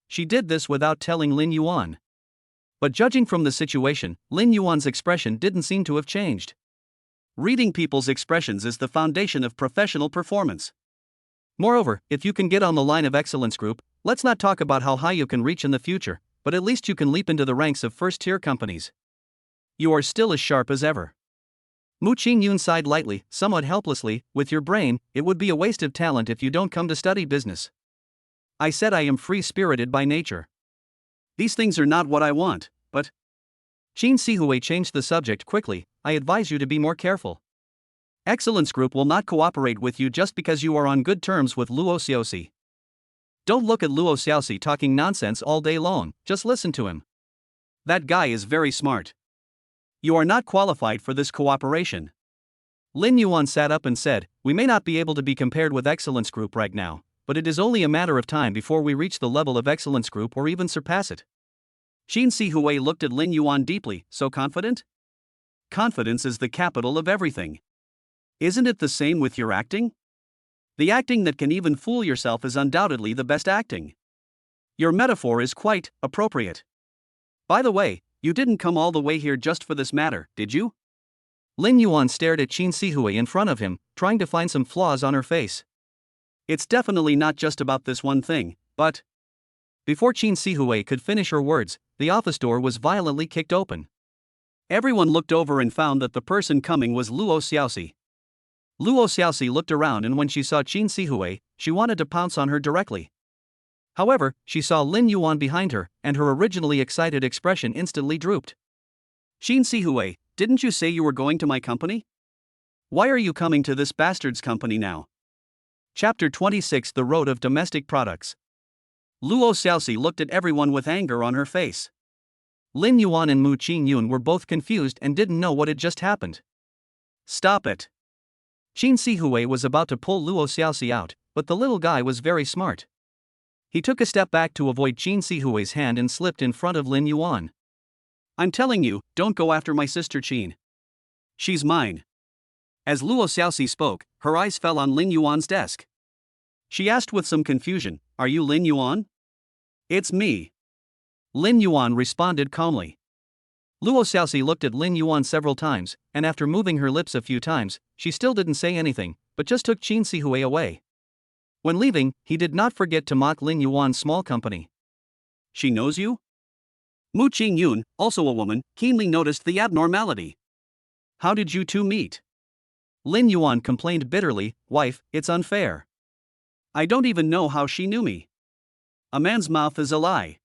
She did this without telling Lin Yuan. But judging from the situation, Lin Yuan's expression didn't seem to have changed. Reading people's expressions is the foundation of professional performance. Moreover, if you can get on the line of excellence group, let's not talk about how high you can reach in the future, but at least you can leap into the ranks of first-tier companies. You are still as sharp as ever. Mu Qingyun sighed lightly, somewhat helplessly. With your brain, it would be a waste of talent if you don't come to study business. I said I am free-spirited by nature. These things are not what I want, but... Qin Sihui changed the subject quickly. I advise you to be more careful. Excellence Group will not cooperate with you just because you are on good terms with Luo Xiaoxi. Don't look at Luo Xiaoxi talking nonsense all day long, just listen to him. That guy is very smart. You are not qualified for this cooperation. Lin Yuan sat up and said, we may not be able to be compared with Excellence Group right now, but it is only a matter of time before we reach the level of Excellence Group or even surpass it. Qin Sihui looked at Lin Yuan deeply. So confident? Confidence is the capital of everything. Isn't it the same with your acting? The acting that can even fool yourself is undoubtedly the best acting. Your metaphor is quite appropriate. By the way, you didn't come all the way here just for this matter, did you? Lin Yuan stared at Qin Sihui in front of him, trying to find some flaws on her face. It's definitely not just about this one thing, but... Before Qin Sihui could finish her words, the office door was violently kicked open. Everyone looked over and found that the person coming was Luo Xiaoxi. Luo Xiaoxi looked around, and when she saw Qin Sihui, she wanted to pounce on her directly. However, she saw Lin Yuan behind her, and her originally excited expression instantly drooped. Qin Sihui, didn't you say you were going to my company? Why are you coming to this bastard's company now? Chapter 26: The Road of Domestic Products. Luo Xiaoxi looked at everyone with anger on her face. Lin Yuan and Mu Qingyun were both confused and didn't know what had just happened. Stop it! Qin Sihui was about to pull Luo Xiaoxi out, but the little guy was very smart. He took a step back to avoid Qin Sihui's hand and slipped in front of Lin Yuan. I'm telling you, don't go after my sister Qin. She's mine. As Luo Xiaoxi spoke, her eyes fell on Lin Yuan's desk. She asked with some confusion, "Are you Lin Yuan?" "It's me." Lin Yuan responded calmly. Luo Xiaoxi looked at Lin Yuan several times, and after moving her lips a few times, she still didn't say anything, but just took Qin Sihui away. When leaving, he did not forget to mock Lin Yuan's small company. She knows you? Mu Qingyun, also a woman, keenly noticed the abnormality. How did you two meet? Lin Yuan complained bitterly, "Wife, it's unfair. I don't even know how she knew me. A man's mouth is a lie."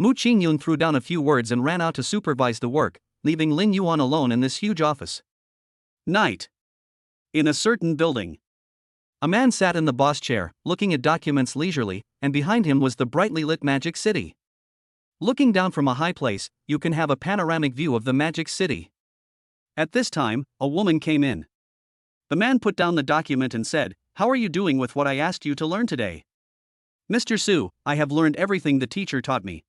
Mu Qingyun threw down a few words and ran out to supervise the work, leaving Lin Yuan alone in this huge office. Night. In a certain building. A man sat in the boss chair, looking at documents leisurely, and behind him was the brightly lit Magic City. Looking down from a high place, you can have a panoramic view of the Magic City. At this time, a woman came in. The man put down the document and said, "How are you doing with what I asked you to learn today?" "Mr. Su, I have learned everything the teacher taught me."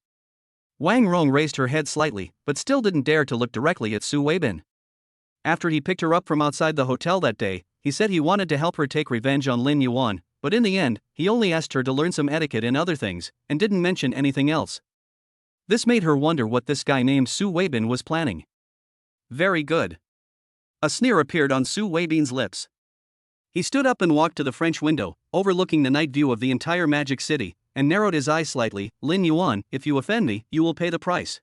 Wang Rong raised her head slightly, but still didn't dare to look directly at Su Weibin. After he picked her up from outside the hotel that day, he said he wanted to help her take revenge on Lin Yuan, but in the end, he only asked her to learn some etiquette and other things, and didn't mention anything else. This made her wonder what this guy named Su Weibin was planning. Very good. A sneer appeared on Su Weibin's lips. He stood up and walked to the French window, overlooking the night view of the entire Magic City, and narrowed his eyes slightly. "Lin Yuan, if you offend me, you will pay the price."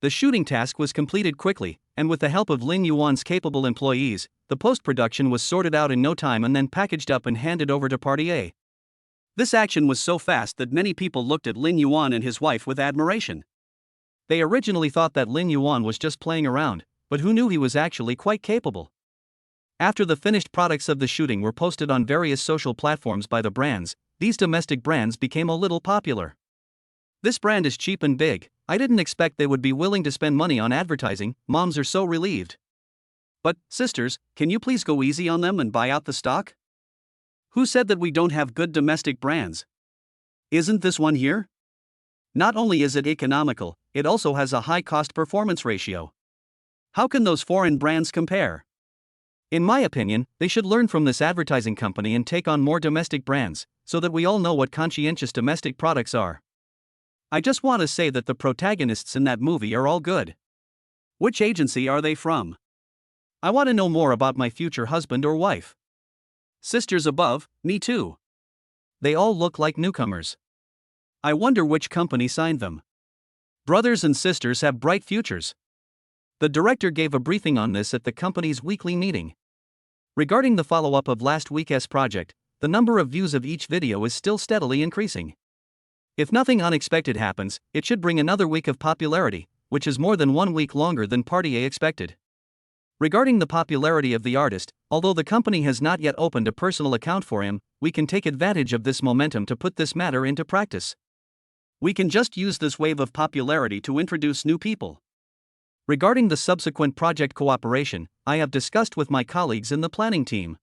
The shooting task was completed quickly, and with the help of Lin Yuan's capable employees, the post-production was sorted out in no time and then packaged up and handed over to Party A. This action was so fast that many people looked at Lin Yuan and his wife with admiration. They originally thought that Lin Yuan was just playing around, but who knew he was actually quite capable. After the finished products of the shooting were posted on various social platforms by the brands, these domestic brands became a little popular. "This brand is cheap and big. I didn't expect they would be willing to spend money on advertising. Moms are so relieved. But, sisters, can you please go easy on them and buy out the stock? Who said that we don't have good domestic brands? Isn't this one here? Not only is it economical, it also has a high cost-performance ratio. How can those foreign brands compare?" In my opinion, they should learn from this advertising company and take on more domestic brands, so that we all know what conscientious domestic products are. I just want to say that the protagonists in that movie are all good. Which agency are they from? I want to know more about my future husband or wife. Sisters above, me too. They all look like newcomers. I wonder which company signed them. Brothers and sisters have bright futures. The director gave a briefing on this at the company's weekly meeting. Regarding the follow-up of last week's project, the number of views of each video is still steadily increasing. If nothing unexpected happens, it should bring another week of popularity, which is more than 1 week longer than Party A expected. Regarding the popularity of the artist, although the company has not yet opened a personal account for him, we can take advantage of this momentum to put this matter into practice. We can just use this wave of popularity to introduce new people. Regarding the subsequent project cooperation, I have discussed with my colleagues in the planning team.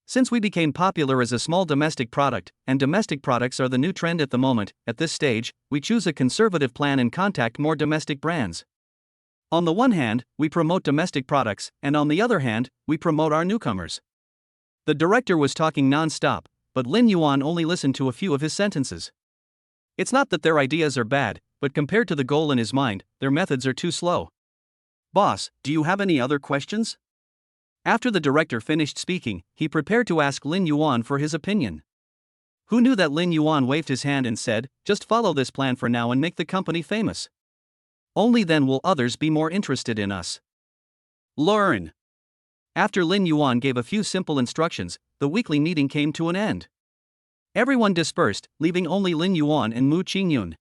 Since we became popular as a small domestic product, and domestic products are the new trend at the moment, at this stage, we choose a conservative plan and contact more domestic brands. On the one hand, we promote domestic products, and on the other hand, we promote our newcomers. The director was talking non-stop, but Lin Yuan only listened to a few of his sentences. It's not that their ideas are bad, but compared to the goal in his mind, their methods are too slow. "Boss, do you have any other questions?" After the director finished speaking, he prepared to ask Lin Yuan for his opinion. Who knew that Lin Yuan waved his hand and said, "Just follow this plan for now and make the company famous." Only then will others be more interested in us. Learn. After Lin Yuan gave a few simple instructions, the weekly meeting came to an end. Everyone dispersed, leaving only Lin Yuan and Mu Qingyun.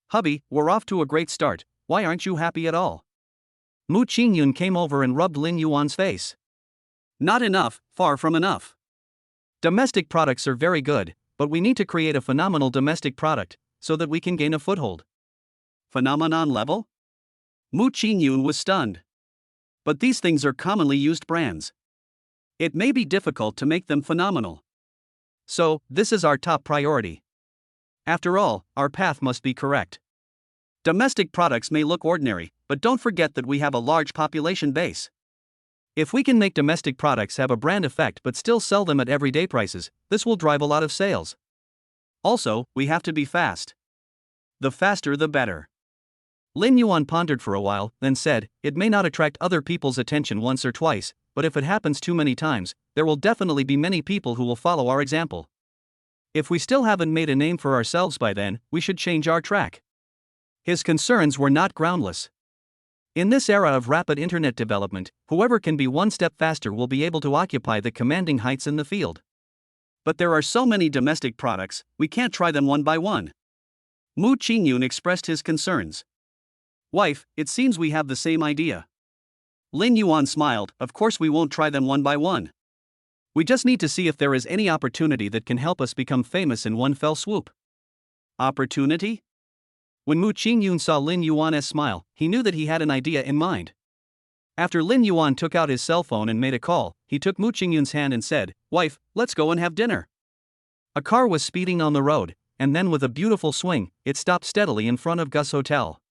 Hubby, we're off to a great start, why aren't you happy at all? Mu Qingyun came over and rubbed Lin Yuan's face. Not enough, far from enough. Domestic products are very good, but we need to create a phenomenal domestic product, so that we can gain a foothold. Phenomenon level? Mu Qingyun was stunned. But these things are commonly used brands. It may be difficult to make them phenomenal. So, this is our top priority. After all, our path must be correct. Domestic products may look ordinary, but don't forget that we have a large population base. If we can make domestic products have a brand effect but still sell them at everyday prices, this will drive a lot of sales. Also, we have to be fast. The faster the better. Lin Yuan pondered for a while, then said, it may not attract other people's attention once or twice, but if it happens too many times, there will definitely be many people who will follow our example. If we still haven't made a name for ourselves by then, we should change our track. His concerns were not groundless. In this era of rapid internet development, whoever can be one step faster will be able to occupy the commanding heights in the field. But there are so many domestic products, we can't try them one by one. Mu Qingyun expressed his concerns. Wife, it seems we have the same idea. Lin Yuan smiled, of course we won't try them one by one. We just need to see if there is any opportunity that can help us become famous in one fell swoop. Opportunity? When Mu Qingyun saw Lin Yuan's smile, he knew that he had an idea in mind. After Lin Yuan took out his cell phone and made a call, he took Mu Qingyun's hand and said, Wife, let's go and have dinner. A car was speeding on the road, and then with a beautiful swing, it stopped steadily in front of Gus Hotel.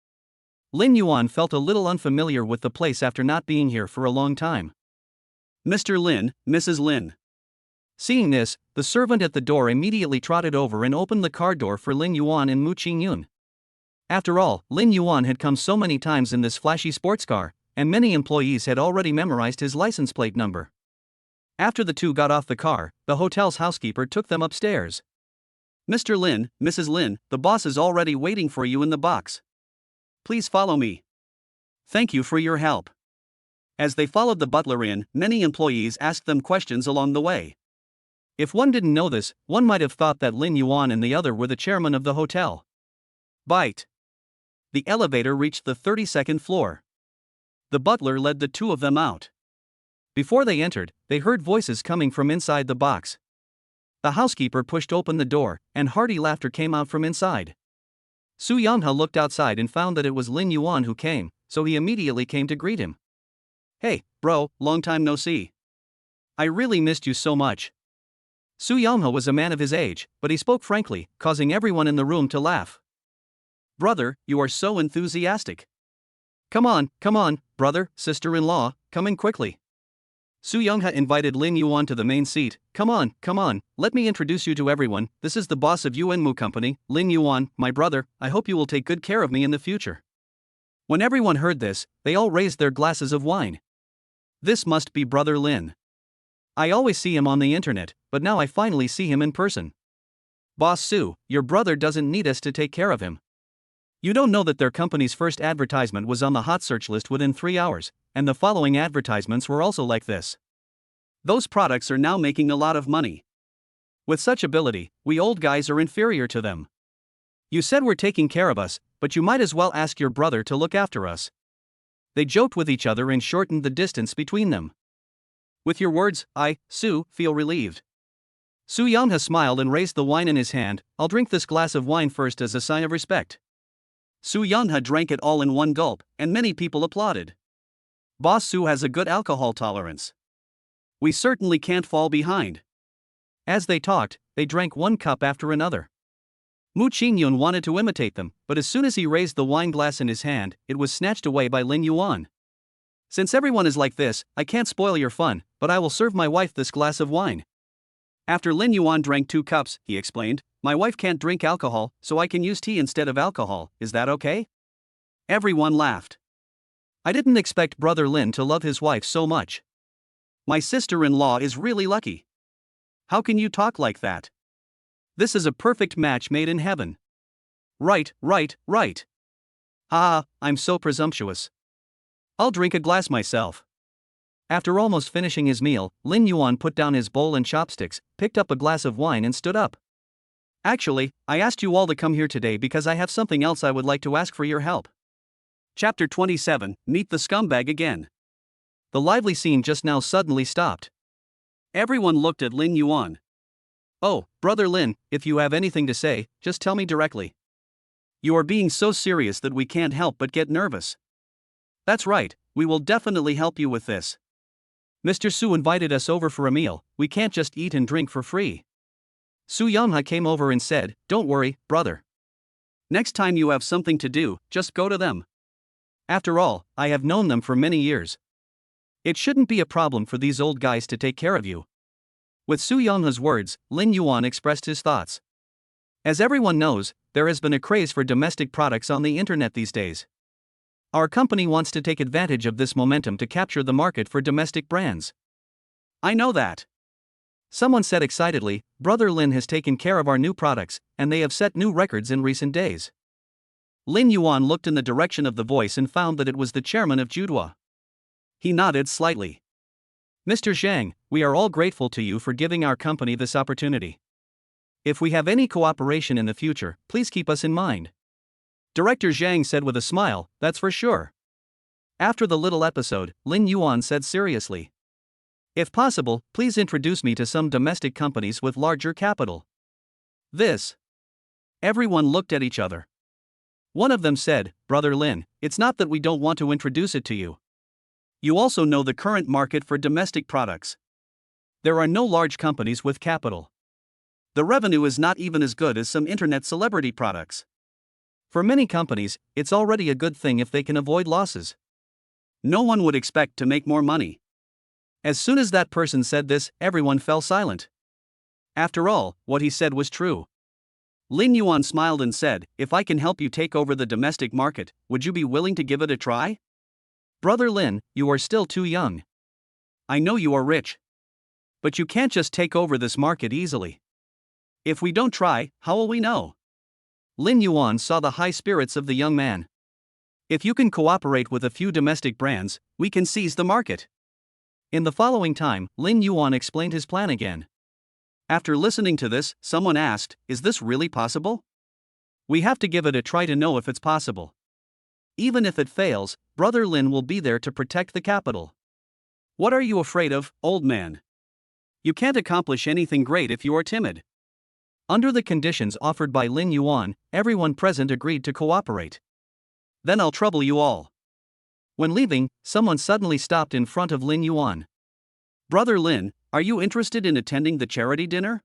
Lin Yuan felt a little unfamiliar with the place after not being here for a long time. Mr. Lin, Mrs. Lin. Seeing this, the servant at the door immediately trotted over and opened the car door for Lin Yuan and Mu Qingyun. After all, Lin Yuan had come so many times in this flashy sports car, and many employees had already memorized his license plate number. After the two got off the car, the hotel's housekeeper took them upstairs. Mr. Lin, Mrs. Lin, the boss is already waiting for you in the box. Please follow me. Thank you for your help. As they followed the butler in, many employees asked them questions along the way. If one didn't know this, one might have thought that Lin Yuan and the other were the chairman of the hotel. Bite. The elevator reached the 32nd floor. The butler led the two of them out. Before they entered, they heard voices coming from inside the box. The housekeeper pushed open the door, and hearty laughter came out from inside. Su Yanghe looked outside and found that it was Lin Yuan who came, so he immediately came to greet him. Hey, bro, long time no see. I really missed you so much. Su Yanghe was a man of his age, but he spoke frankly, causing everyone in the room to laugh. Brother, you are so enthusiastic. Come on, brother, sister-in-law, come in quickly. Su Yanghe invited Lin Yuan to the main seat. Come on, let me introduce you to everyone, this is the boss of Yuanmu Company, Lin Yuan, my brother, I hope you will take good care of me in the future. When everyone heard this, they all raised their glasses of wine. This must be Brother Lin. I always see him on the internet, but now I finally see him in person. Boss Su, your brother doesn't need us to take care of him. You don't know that their company's first advertisement was on the hot search list within 3 hours, and the following advertisements were also like this. Those products are now making a lot of money. With such ability, we old guys are inferior to them. You said we're taking care of us, but you might as well ask your brother to look after us. They joked with each other and shortened the distance between them. With your words, I, Su, feel relieved. Su Yanghe smiled and raised the wine in his hand. I'll drink this glass of wine first as a sign of respect. Su Yanghe drank it all in one gulp, and many people applauded. Boss Su has a good alcohol tolerance. We certainly can't fall behind. As they talked, they drank one cup after another. Mu Qingyun wanted to imitate them, but as soon as he raised the wine glass in his hand, it was snatched away by Lin Yuan. Since everyone is like this, I can't spoil your fun, but I will serve my wife this glass of wine. After Lin Yuan drank 2 cups, he explained, my wife can't drink alcohol, so I can use tea instead of alcohol, is that okay? Everyone laughed. I didn't expect Brother Lin to love his wife so much. My sister-in-law is really lucky. How can you talk like that? This is a perfect match made in heaven. Right. Ah, I'm so presumptuous. I'll drink a glass myself. After almost finishing his meal, Lin Yuan put down his bowl and chopsticks, picked up a glass of wine and stood up. Actually, I asked you all to come here today because I have something else I would like to ask for your help. Chapter 27, Meet the Scumbag Again. The lively scene just now suddenly stopped. Everyone looked at Lin Yuan. Oh, Brother Lin, if you have anything to say, just tell me directly. You are being so serious that we can't help but get nervous. That's right, we will definitely help you with this. Mr. Su invited us over for a meal, we can't just eat and drink for free. Su Yongha came over and said, don't worry, brother. Next time you have something to do, just go to them. After all, I have known them for many years. It shouldn't be a problem for these old guys to take care of you. With Su Yongha's words, Lin Yuan expressed his thoughts. As everyone knows, there has been a craze for domestic products on the internet these days. Our company wants to take advantage of this momentum to capture the market for domestic brands. I know that. Someone said excitedly, Brother Lin has taken care of our new products, and they have set new records in recent days. Lin Yuan looked in the direction of the voice and found that it was the chairman of Judua. He nodded slightly. Mr. Zhang, we are all grateful to you for giving our company this opportunity. If we have any cooperation in the future, please keep us in mind. Director Zhang said with a smile, that's for sure. After the little episode, Lin Yuan said seriously. If possible, please introduce me to some domestic companies with larger capital. This. Everyone looked at each other. One of them said, Brother Lin, it's not that we don't want to introduce it to you. You also know the current market for domestic products. There are no large companies with capital. The revenue is not even as good as some internet celebrity products. For many companies, it's already a good thing if they can avoid losses. No one would expect to make more money. As soon as that person said this, everyone fell silent. After all, what he said was true. Lin Yuan smiled and said, if I can help you take over the domestic market, would you be willing to give it a try? Brother Lin, you are still too young. I know you are rich. But you can't just take over this market easily. If we don't try, how will we know? Lin Yuan saw the high spirits of the young man. If you can cooperate with a few domestic brands, we can seize the market. In the following time, Lin Yuan explained his plan again. After listening to this, someone asked, is this really possible? We have to give it a try to know if it's possible. Even if it fails, Brother Lin will be there to protect the capital. What are you afraid of, old man? You can't accomplish anything great if you are timid. Under the conditions offered by Lin Yuan, everyone present agreed to cooperate. Then I'll trouble you all. When leaving, someone suddenly stopped in front of Lin Yuan. Brother Lin, are you interested in attending the charity dinner?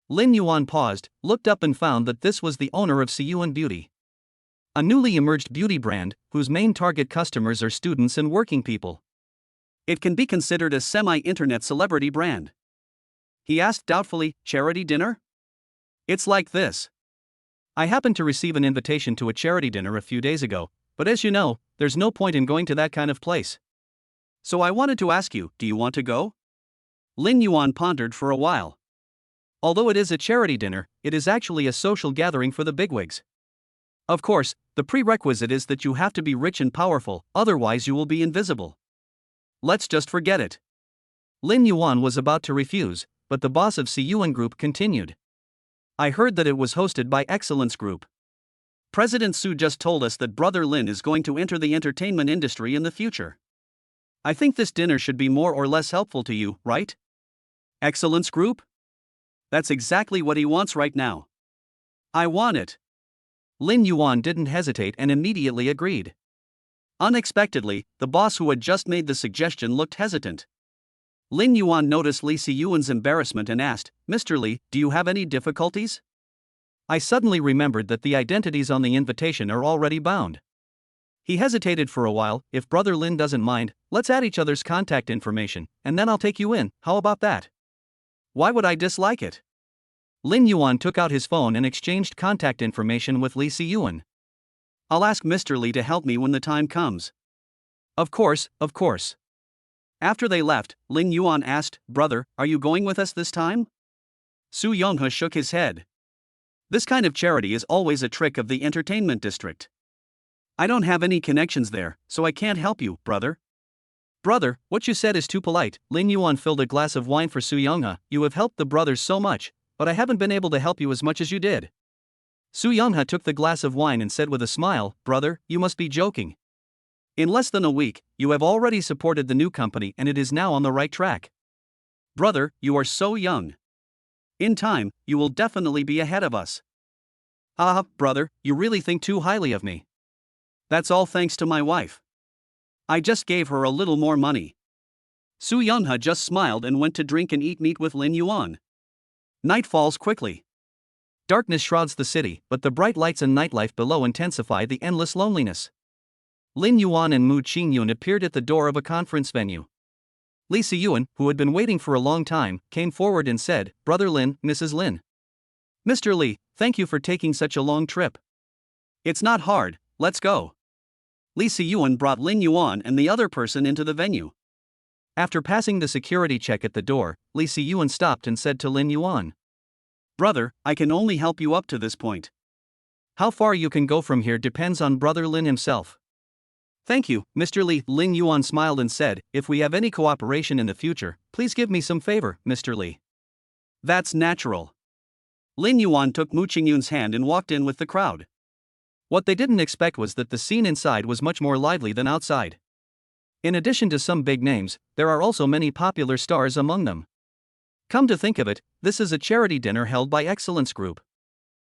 Lin Yuan paused, looked up and found that this was the owner of Siyuan Beauty. A newly emerged beauty brand, whose main target customers are students and working people. It can be considered a semi-internet celebrity brand. He asked doubtfully, charity dinner? It's like this. I happened to receive an invitation to a charity dinner a few days ago, but as you know, there's no point in going to that kind of place. So I wanted to ask you, do you want to go? Lin Yuan pondered for a while. Although it is a charity dinner, it is actually a social gathering for the bigwigs. Of course, the prerequisite is that you have to be rich and powerful, otherwise you will be invisible. Let's just forget it. Lin Yuan was about to refuse, but the boss of Siyuan Group continued. I heard that it was hosted by Excellence Group. President Su just told us that Brother Lin is going to enter the entertainment industry in the future. I think this dinner should be more or less helpful to you, right? Excellence Group? That's exactly what he wants right now. I want it. Lin Yuan didn't hesitate and immediately agreed. Unexpectedly, the boss who had just made the suggestion looked hesitant. Lin Yuan noticed Li Siyuan's embarrassment and asked, Mr. Li, do you have any difficulties? I suddenly remembered that the identities on the invitation are already bound. He hesitated for a while. If Brother Lin doesn't mind, let's add each other's contact information, and then I'll take you in, how about that? Why would I dislike it? Lin Yuan took out his phone and exchanged contact information with Li Siyuan. I'll ask Mr. Li to help me when the time comes. Of course, of course. After they left, Lin Yuan asked, Brother, are you going with us this time? Su Yonghe shook his head. This kind of charity is always a trick of the entertainment district. I don't have any connections there, so I can't help you, brother. Brother, what you said is too polite. Lin Yuan filled a glass of wine for Su Youngha. You have helped the brothers so much, but I haven't been able to help you as much as you did. Su Youngha took the glass of wine and said with a smile, Brother, you must be joking. In less than a week, you have already supported the new company and it is now on the right track. Brother, you are so young. In time, you will definitely be ahead of us. Ah, brother, you really think too highly of me. That's all thanks to my wife. I just gave her a little more money. Su Youngha just smiled and went to drink and eat meat with Lin Yuan. Night falls quickly. Darkness shrouds the city, but the bright lights and nightlife below intensify the endless loneliness. Lin Yuan and Mu Qingyun appeared at the door of a conference venue. Li Siyuan, who had been waiting for a long time, came forward and said, Brother Lin, Mrs. Lin. Mr. Li, thank you for taking such a long trip. It's not hard, let's go. Li Siyuan brought Lin Yuan and the other person into the venue. After passing the security check at the door, Li Siyuan stopped and said to Lin Yuan, Brother, I can only help you up to this point. How far you can go from here depends on Brother Lin himself. Thank you, Mr. Li. Lin Yuan smiled and said, If we have any cooperation in the future, please give me some favor, Mr. Li. That's natural. Lin Yuan took Mu Qingyun's hand and walked in with the crowd. What they didn't expect was that the scene inside was much more lively than outside. In addition to some big names, there are also many popular stars among them. Come to think of it, this is a charity dinner held by Excellence Group.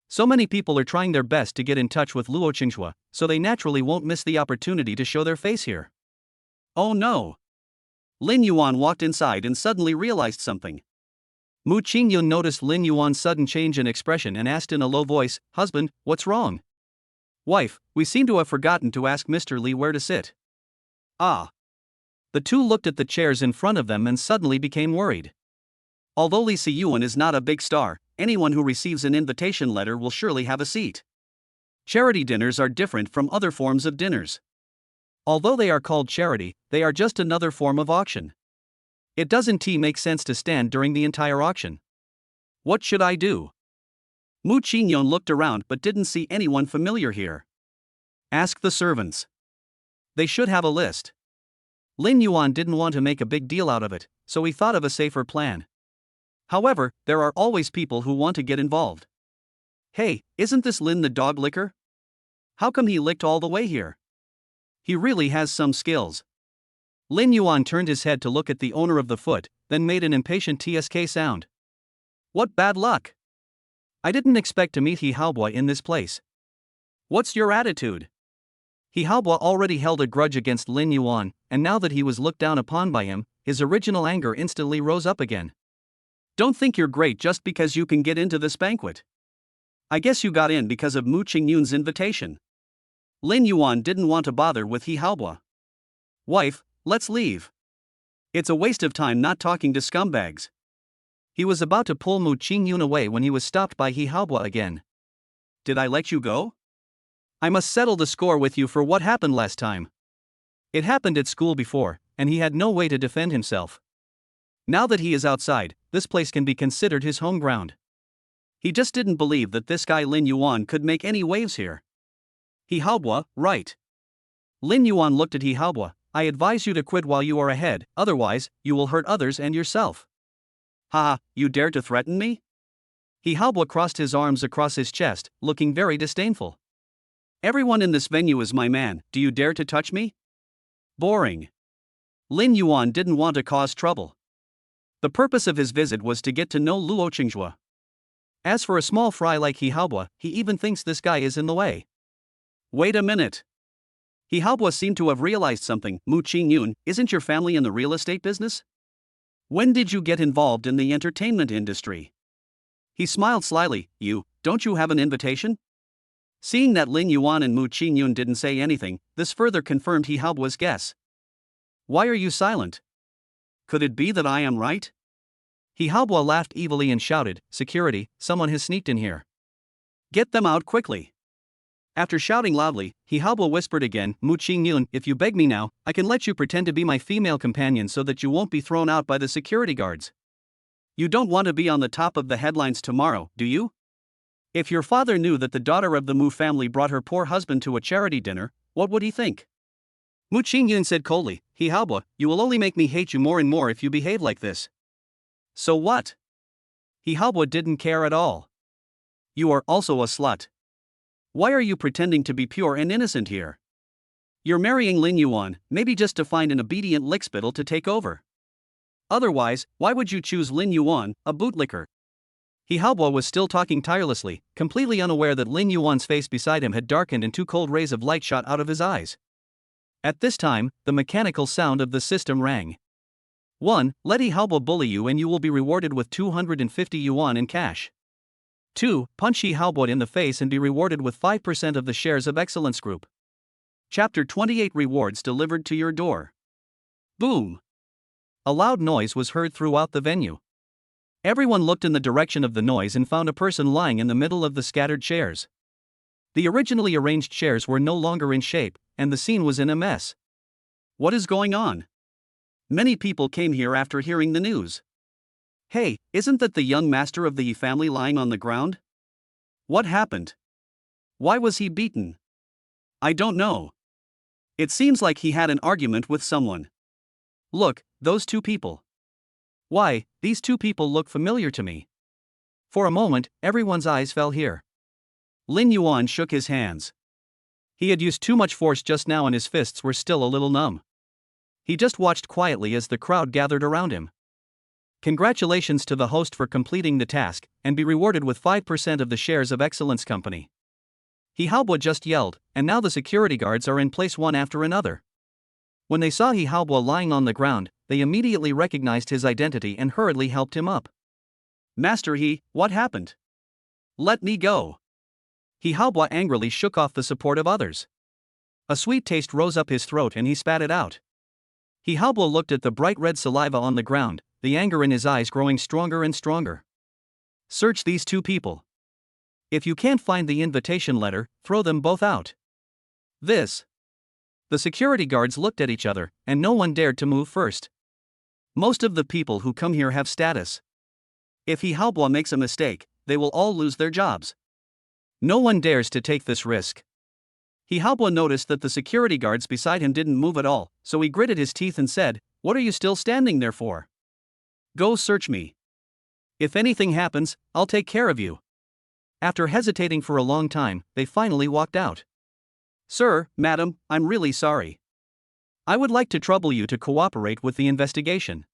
So many people are trying their best to get in touch with Luo Qinghua, so they naturally won't miss the opportunity to show their face here. Oh no! Lin Yuan walked inside and suddenly realized something. Mu Qingyun noticed Lin Yuan's sudden change in expression and asked in a low voice, Husband, what's wrong? Wife, we seem to have forgotten to ask Mr. Li where to sit. Ah. The two looked at the chairs in front of them and suddenly became worried. Although Li Siyuan is not a big star, anyone who receives an invitation letter will surely have a seat. Charity dinners are different from other forms of dinners. Although they are called charity, they are just another form of auction. It doesn't make sense to stand during the entire auction. What should I do? Mu Qingyun looked around but didn't see anyone familiar here. Ask the servants. They should have a list. Lin Yuan didn't want to make a big deal out of it, so he thought of a safer plan. However, there are always people who want to get involved. Hey, isn't this Lin the dog licker? How come he licked all the way here? He really has some skills. Lin Yuan turned his head to look at the owner of the foot, then made an impatient TSK sound. What bad luck! I didn't expect to meet He Haobo in this place. What's your attitude? He Haobo already held a grudge against Lin Yuan, and now that he was looked down upon by him, his original anger instantly rose up again. Don't think you're great just because you can get into this banquet. I guess you got in because of Mu Qingyun's invitation. Lin Yuan didn't want to bother with He Haobo. Wife, let's leave. It's a waste of time not talking to scumbags. He was about to pull Mu Qingyun away when he was stopped by He Haobo again. Did I let you go? I must settle the score with you for what happened last time. It happened at school before, and he had no way to defend himself. Now that he is outside, this place can be considered his home ground. He just didn't believe that this guy Lin Yuan could make any waves here. He Haobo, right. Lin Yuan looked at He Haobo. I advise you to quit while you are ahead, otherwise, you will hurt others and yourself. Haha, you dare to threaten me? He Haobo crossed his arms across his chest, looking very disdainful. Everyone in this venue is my man, do you dare to touch me? Boring. Lin Yuan didn't want to cause trouble. The purpose of his visit was to get to know Luo Qinghua. As for a small fry like He Haobo, he even thinks this guy is in the way. Wait a minute. He Haobo seemed to have realized something. Mu Qingyun, isn't your family in the real estate business? When did you get involved in the entertainment industry? He smiled slyly. Don't you have an invitation? Seeing that Lin Yuan and Mu Qingyun didn't say anything, this further confirmed He Haobo's guess. Why are you silent? Could it be that I am right? He Haobo laughed evilly and shouted, Security, someone has sneaked in here. Get them out quickly. After shouting loudly, He Haobo whispered again, Mu Qingyun, if you beg me now, I can let you pretend to be my female companion so that you won't be thrown out by the security guards. You don't want to be on the top of the headlines tomorrow, do you? If your father knew that the daughter of the Mu family brought her poor husband to a charity dinner, what would he think? Mu Qingyun said coldly, He Haobo, you will only make me hate you more and more if you behave like this. So what? He Haobo didn't care at all. You are also a slut. Why are you pretending to be pure and innocent here? You're marrying Lin Yuan, maybe just to find an obedient lickspittle to take over. Otherwise, why would you choose Lin Yuan, a bootlicker? He Haobo was still talking tirelessly, completely unaware that Lin Yuan's face beside him had darkened and two cold rays of light shot out of his eyes. At this time, the mechanical sound of the system rang. 1. Let He Haobo bully you and you will be rewarded with 250 yuan in cash. 2. Punch He Haobo in the face and be rewarded with 5% of the shares of Excellence Group. Chapter 28 Rewards delivered to your door. Boom! A loud noise was heard throughout the venue. Everyone looked in the direction of the noise and found a person lying in the middle of the scattered chairs. The originally arranged chairs were no longer in shape, and the scene was in a mess. What is going on? Many people came here after hearing the news. Hey, isn't that the young master of the Yi family lying on the ground? What happened? Why was he beaten? I don't know. It seems like he had an argument with someone. Look, those two people. Why, these two people look familiar to me. For a moment, everyone's eyes fell here. Lin Yuan shook his hands. He had used too much force just now and his fists were still a little numb. He just watched quietly as the crowd gathered around him. Congratulations to the host for completing the task, and be rewarded with 5% of the shares of Excellence Company. He Haobo just yelled, and now the security guards are in place one after another. When they saw He Haobo lying on the ground, they immediately recognized his identity and hurriedly helped him up. Master He, what happened? Let me go. He Haobo angrily shook off the support of others. A sweet taste rose up his throat and he spat it out. He Haobo looked at the bright red saliva on the ground, the anger in his eyes growing stronger and stronger. Search these two people. If you can't find the invitation letter, throw them both out. This. The security guards looked at each other, and no one dared to move first. Most of the people who come here have status. If He Haobo makes a mistake, they will all lose their jobs. No one dares to take this risk. He Haobo noticed that the security guards beside him didn't move at all, so he gritted his teeth and said, What are you still standing there for? Go search me. If anything happens, I'll take care of you. After hesitating for a long time, they finally walked out. Sir, madam, I'm really sorry. I would like to trouble you to cooperate with the investigation.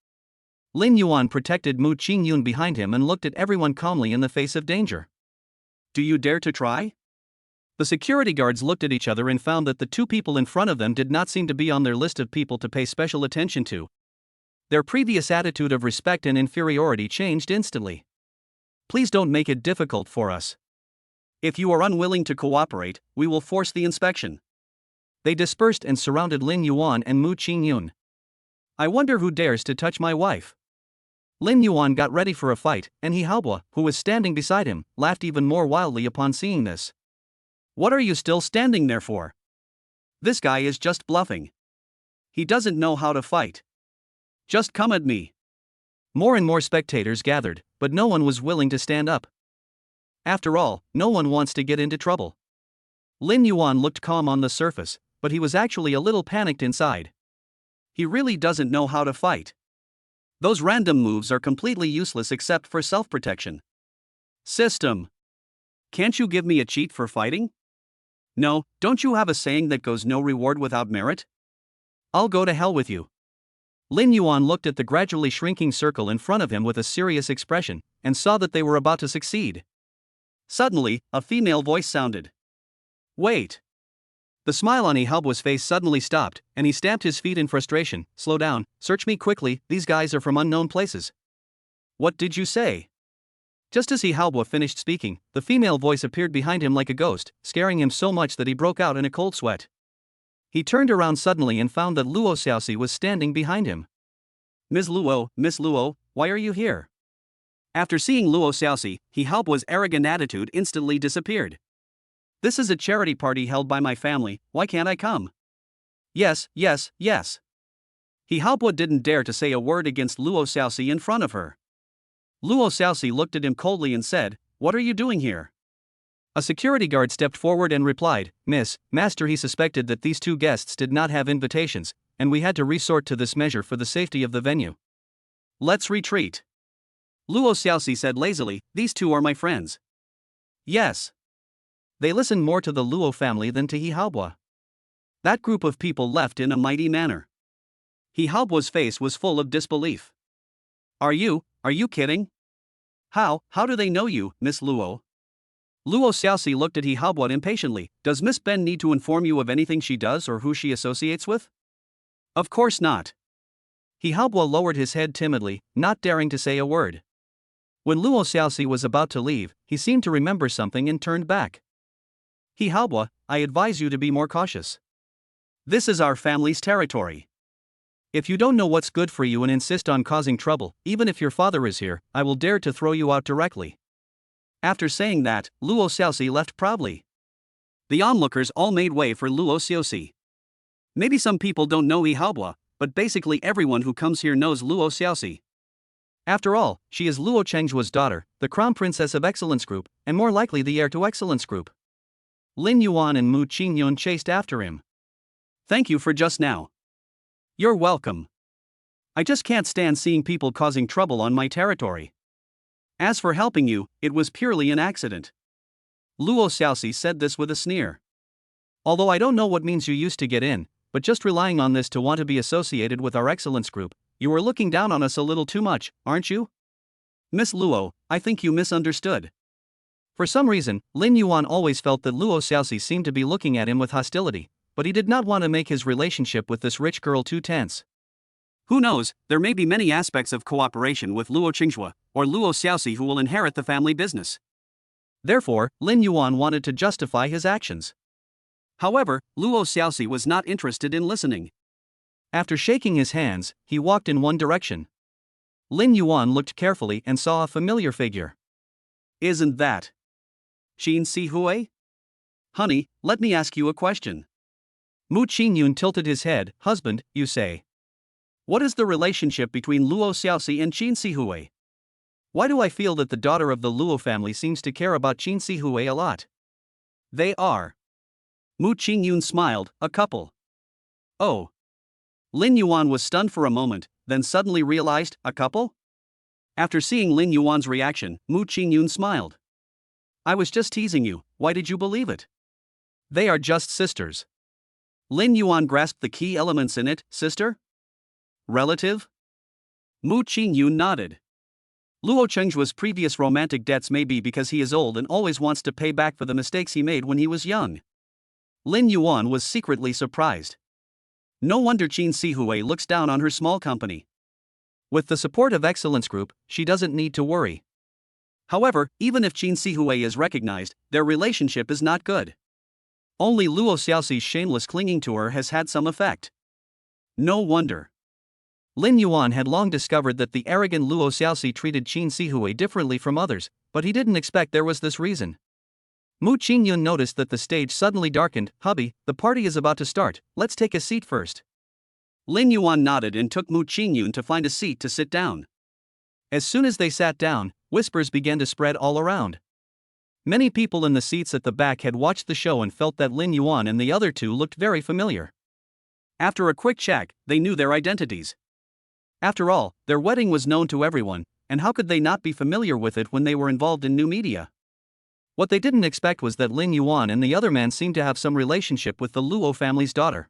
Lin Yuan protected Mu Qingyun behind him and looked at everyone calmly in the face of danger. Do you dare to try? The security guards looked at each other and found that the two people in front of them did not seem to be on their list of people to pay special attention to. Their previous attitude of respect and inferiority changed instantly. Please don't make it difficult for us. If you are unwilling to cooperate, we will force the inspection. They dispersed and surrounded Lin Yuan and Mu Qingyun. I wonder who dares to touch my wife. Lin Yuan got ready for a fight, and He Haobo, who was standing beside him, laughed even more wildly upon seeing this. What are you still standing there for? This guy is just bluffing. He doesn't know how to fight. Just come at me. More and more spectators gathered, but no one was willing to stand up. After all, no one wants to get into trouble. Lin Yuan looked calm on the surface, but he was actually a little panicked inside. He really doesn't know how to fight. Those random moves are completely useless except for self-protection. System. Can't you give me a cheat for fighting? No, don't you have a saying that goes no reward without merit? I'll go to hell with you. Lin Yuan looked at the gradually shrinking circle in front of him with a serious expression, and saw that they were about to succeed. Suddenly, a female voice sounded. Wait. The smile on He Haobo's face suddenly stopped, and he stamped his feet in frustration. Slow down, search me quickly, these guys are from unknown places. What did you say? Just as He Haobo finished speaking, the female voice appeared behind him like a ghost, scaring him so much that he broke out in a cold sweat. He turned around suddenly and found that Luo Xiaoxi was standing behind him. Miss Luo, why are you here? After seeing Luo Xiaoxi, He Haobo's arrogant attitude instantly disappeared. This is a charity party held by my family, why can't I come? Yes. He Haobo didn't dare to say a word against Luo Xiaoxi in front of her. Luo Xiaoxi looked at him coldly and said, What are you doing here? A security guard stepped forward and replied, Master, he suspected that these two guests did not have invitations, and we had to resort to this measure for the safety of the venue. Let's retreat. Luo Xiaoxi said lazily, these two are my friends. Yes. They listened more to the Luo family than to He Haobo. That group of people left in a mighty manner. He Haobo's face was full of disbelief. Are you kidding? How do they know you, Miss Luo? Luo Xiaoxi looked at He Haobo impatiently. Does Miss Ben need to inform you of anything she does or who she associates with? Of course not. He Haobo lowered his head timidly, not daring to say a word. When Luo Xiaoxi was about to leave, he seemed to remember something and turned back. He Haobo, I advise you to be more cautious. This is our family's territory. If you don't know what's good for you and insist on causing trouble, even if your father is here, I will dare to throw you out directly. After saying that, Luo Xiaoxi left proudly. The onlookers all made way for Luo Xiaoxi. Maybe some people don't know He Haobo, but basically everyone who comes here knows Luo Xiaoxi. After all, she is Luo Chengzhuo's daughter, the crown princess of Excellence Group, and more likely the heir to Excellence Group. Lin Yuan and Mu Qingyun chased after him. Thank you for just now. You're welcome. I just can't stand seeing people causing trouble on my territory. As for helping you, it was purely an accident. Luo Xiaoxi said this with a sneer. Although I don't know what means you used to get in, but just relying on this to want to be associated with our Excellence Group, you are looking down on us a little too much, aren't you? Miss Luo, I think you misunderstood. For some reason, Lin Yuan always felt that Luo Xiaoxi seemed to be looking at him with hostility, but he did not want to make his relationship with this rich girl too tense. Who knows, there may be many aspects of cooperation with Luo Qingzhuo, or Luo Xiaoxi who will inherit the family business. Therefore, Lin Yuan wanted to justify his actions. However, Luo Xiaoxi was not interested in listening. After shaking his hands, he walked in one direction. Lin Yuan looked carefully and saw a familiar figure. Isn't that Qin Sihui? Honey, let me ask you a question. Mu Qingyun tilted his head. Husband, you say. What is the relationship between Luo Xiaoxi and Qin Sihui? Why do I feel that the daughter of the Luo family seems to care about Qin Sihui a lot? They are. Mu Qingyun smiled, a couple. Oh. Lin Yuan was stunned for a moment, then suddenly realized, a couple? After seeing Lin Yuan's reaction, Mu Qingyun smiled. I was just teasing you, why did you believe it? They are just sisters. Lin Yuan grasped the key elements in it. Sister? Relative? Mu Qingyun nodded. Luo Chengzhuo's previous romantic debts may be because he is old and always wants to pay back for the mistakes he made when he was young. Lin Yuan was secretly surprised. No wonder Qin Sihui looks down on her small company. With the support of Excellence Group, she doesn't need to worry. However, even if Qin Sihui is recognized, their relationship is not good. Only Luo Xiaoxi's shameless clinging to her has had some effect. No wonder. Lin Yuan had long discovered that the arrogant Luo Xiaoxi treated Qin Sihui differently from others, but he didn't expect there was this reason. Mu Qingyun noticed that the stage suddenly darkened. Hubby, the party is about to start, let's take a seat first. Lin Yuan nodded and took Mu Qingyun to find a seat to sit down. As soon as they sat down, whispers began to spread all around. Many people in the seats at the back had watched the show and felt that Lin Yuan and the other two looked very familiar. After a quick check, they knew their identities. After all, their wedding was known to everyone, and how could they not be familiar with it when they were involved in new media? What they didn't expect was that Lin Yuan and the other man seemed to have some relationship with the Luo family's daughter.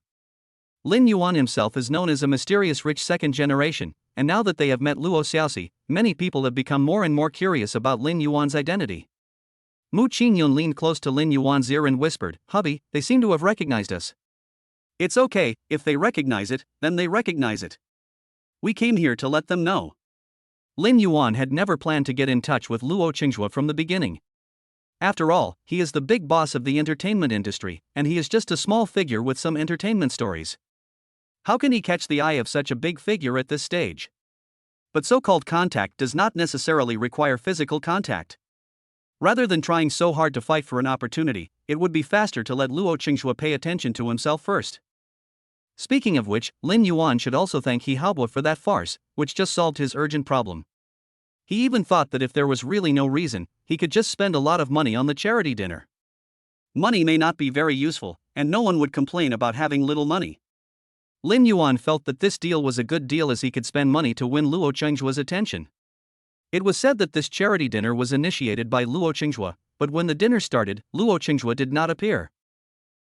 Lin Yuan himself is known as a mysterious rich second generation, and now that they have met Luo Xiaoxi, many people have become more and more curious about Lin Yuan's identity. Mu Qingyun leaned close to Lin Yuan's ear and whispered, Hubby, they seem to have recognized us. It's okay, if they recognize it, then they recognize it. We came here to let them know. Lin Yuan had never planned to get in touch with Luo Qingzhuo from the beginning. After all, he is the big boss of the entertainment industry, and he is just a small figure with some entertainment stories. How can he catch the eye of such a big figure at this stage? But so-called contact does not necessarily require physical contact. Rather than trying so hard to fight for an opportunity, it would be faster to let Luo Qingzhuo pay attention to himself first. Speaking of which, Lin Yuan should also thank He Haobo for that farce, which just solved his urgent problem. He even thought that if there was really no reason, he could just spend a lot of money on the charity dinner. Money may not be very useful, and no one would complain about having little money. Lin Yuan felt that this deal was a good deal as he could spend money to win Luo Chengzuo's attention. It was said that this charity dinner was initiated by Luo Chengzuo, but when the dinner started, Luo Chengzuo did not appear.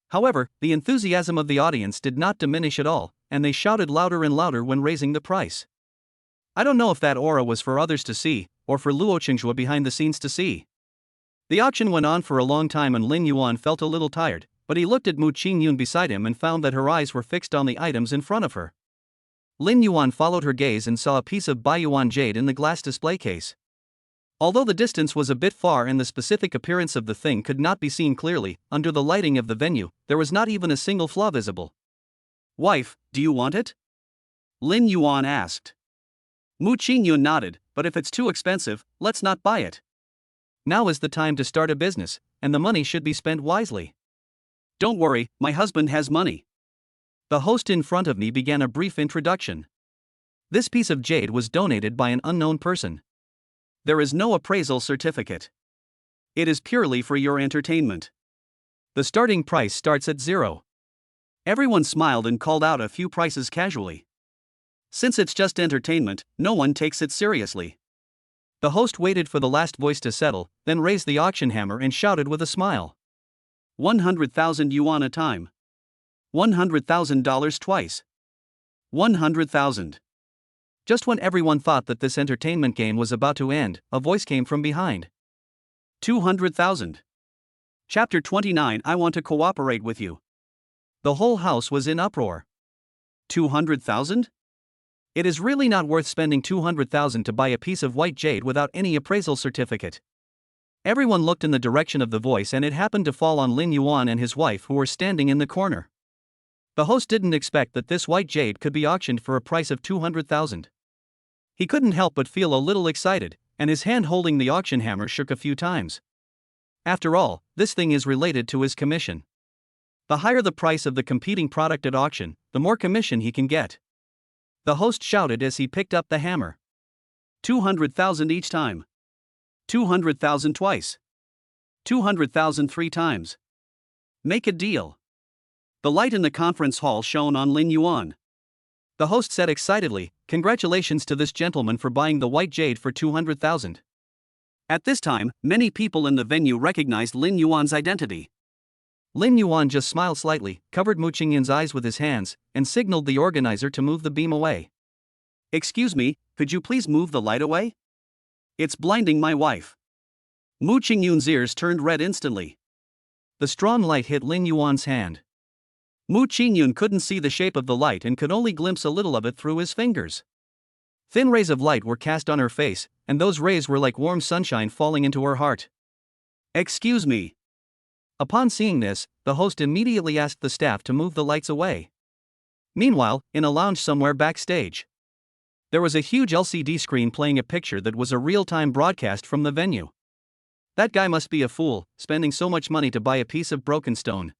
However, the enthusiasm of the audience did not diminish at all, and they shouted louder and louder when raising the price. I don't know if that aura was for others to see, or for Luo Chengzuo behind the scenes to see. The auction went on for a long time and Lin Yuan felt a little tired, but he looked at Mu Qingyun beside him and found that her eyes were fixed on the items in front of her. Lin Yuan followed her gaze and saw a piece of Baiyuan jade in the glass display case. Although the distance was a bit far and the specific appearance of the thing could not be seen clearly, under the lighting of the venue, there was not even a single flaw visible. "Wife, do you want it?" Lin Yuan asked. Mu Qingyun nodded, "But if it's too expensive, let's not buy it. Now is the time to start a business, and the money should be spent wisely." "Don't worry, my husband has money." The host in front of me began a brief introduction. This piece of jade was donated by an unknown person. There is no appraisal certificate. It is purely for your entertainment. The starting price starts at 0. Everyone smiled and called out a few prices casually. Since it's just entertainment, no one takes it seriously. The host waited for the last voice to settle, then raised the auction hammer and shouted with a smile. 100,000 yuan a time. $100,000 twice. 100,000. Just when everyone thought that this entertainment game was about to end, a voice came from behind. 200,000. Chapter 29. I want to cooperate with you. The whole house was in uproar. 200,000? It is really not worth spending 200,000 to buy a piece of white jade without any appraisal certificate. Everyone looked in the direction of the voice and it happened to fall on Lin Yuan and his wife who were standing in the corner. The host didn't expect that this white jade could be auctioned for a price of 200,000. He couldn't help but feel a little excited, and his hand holding the auction hammer shook a few times. After all, this thing is related to his commission. The higher the price of the competing product at auction, the more commission he can get. The host shouted as he picked up the hammer. 200,000 each time. 200,000 twice. 200,000 3 times. Make a deal. The light in the conference hall shone on Lin Yuan. The host said excitedly, "Congratulations to this gentleman for buying the white jade for 200,000. At this time, many people in the venue recognized Lin Yuan's identity. Lin Yuan just smiled slightly, covered Mu Qingyun's eyes with his hands, and signaled the organizer to move the beam away. "Excuse me, could you please move the light away? It's blinding my wife." Mu Qingyun's ears turned red instantly. The strong light hit Lin Yuan's hand. Mu Qingyun couldn't see the shape of the light and could only glimpse a little of it through his fingers. Thin rays of light were cast on her face, and those rays were like warm sunshine falling into her heart. "Excuse me." Upon seeing this, the host immediately asked the staff to move the lights away. Meanwhile, in a lounge somewhere backstage, there was a huge LCD screen playing a picture that was a real-time broadcast from the venue. That guy must be a fool, spending so much money to buy a piece of broken stone.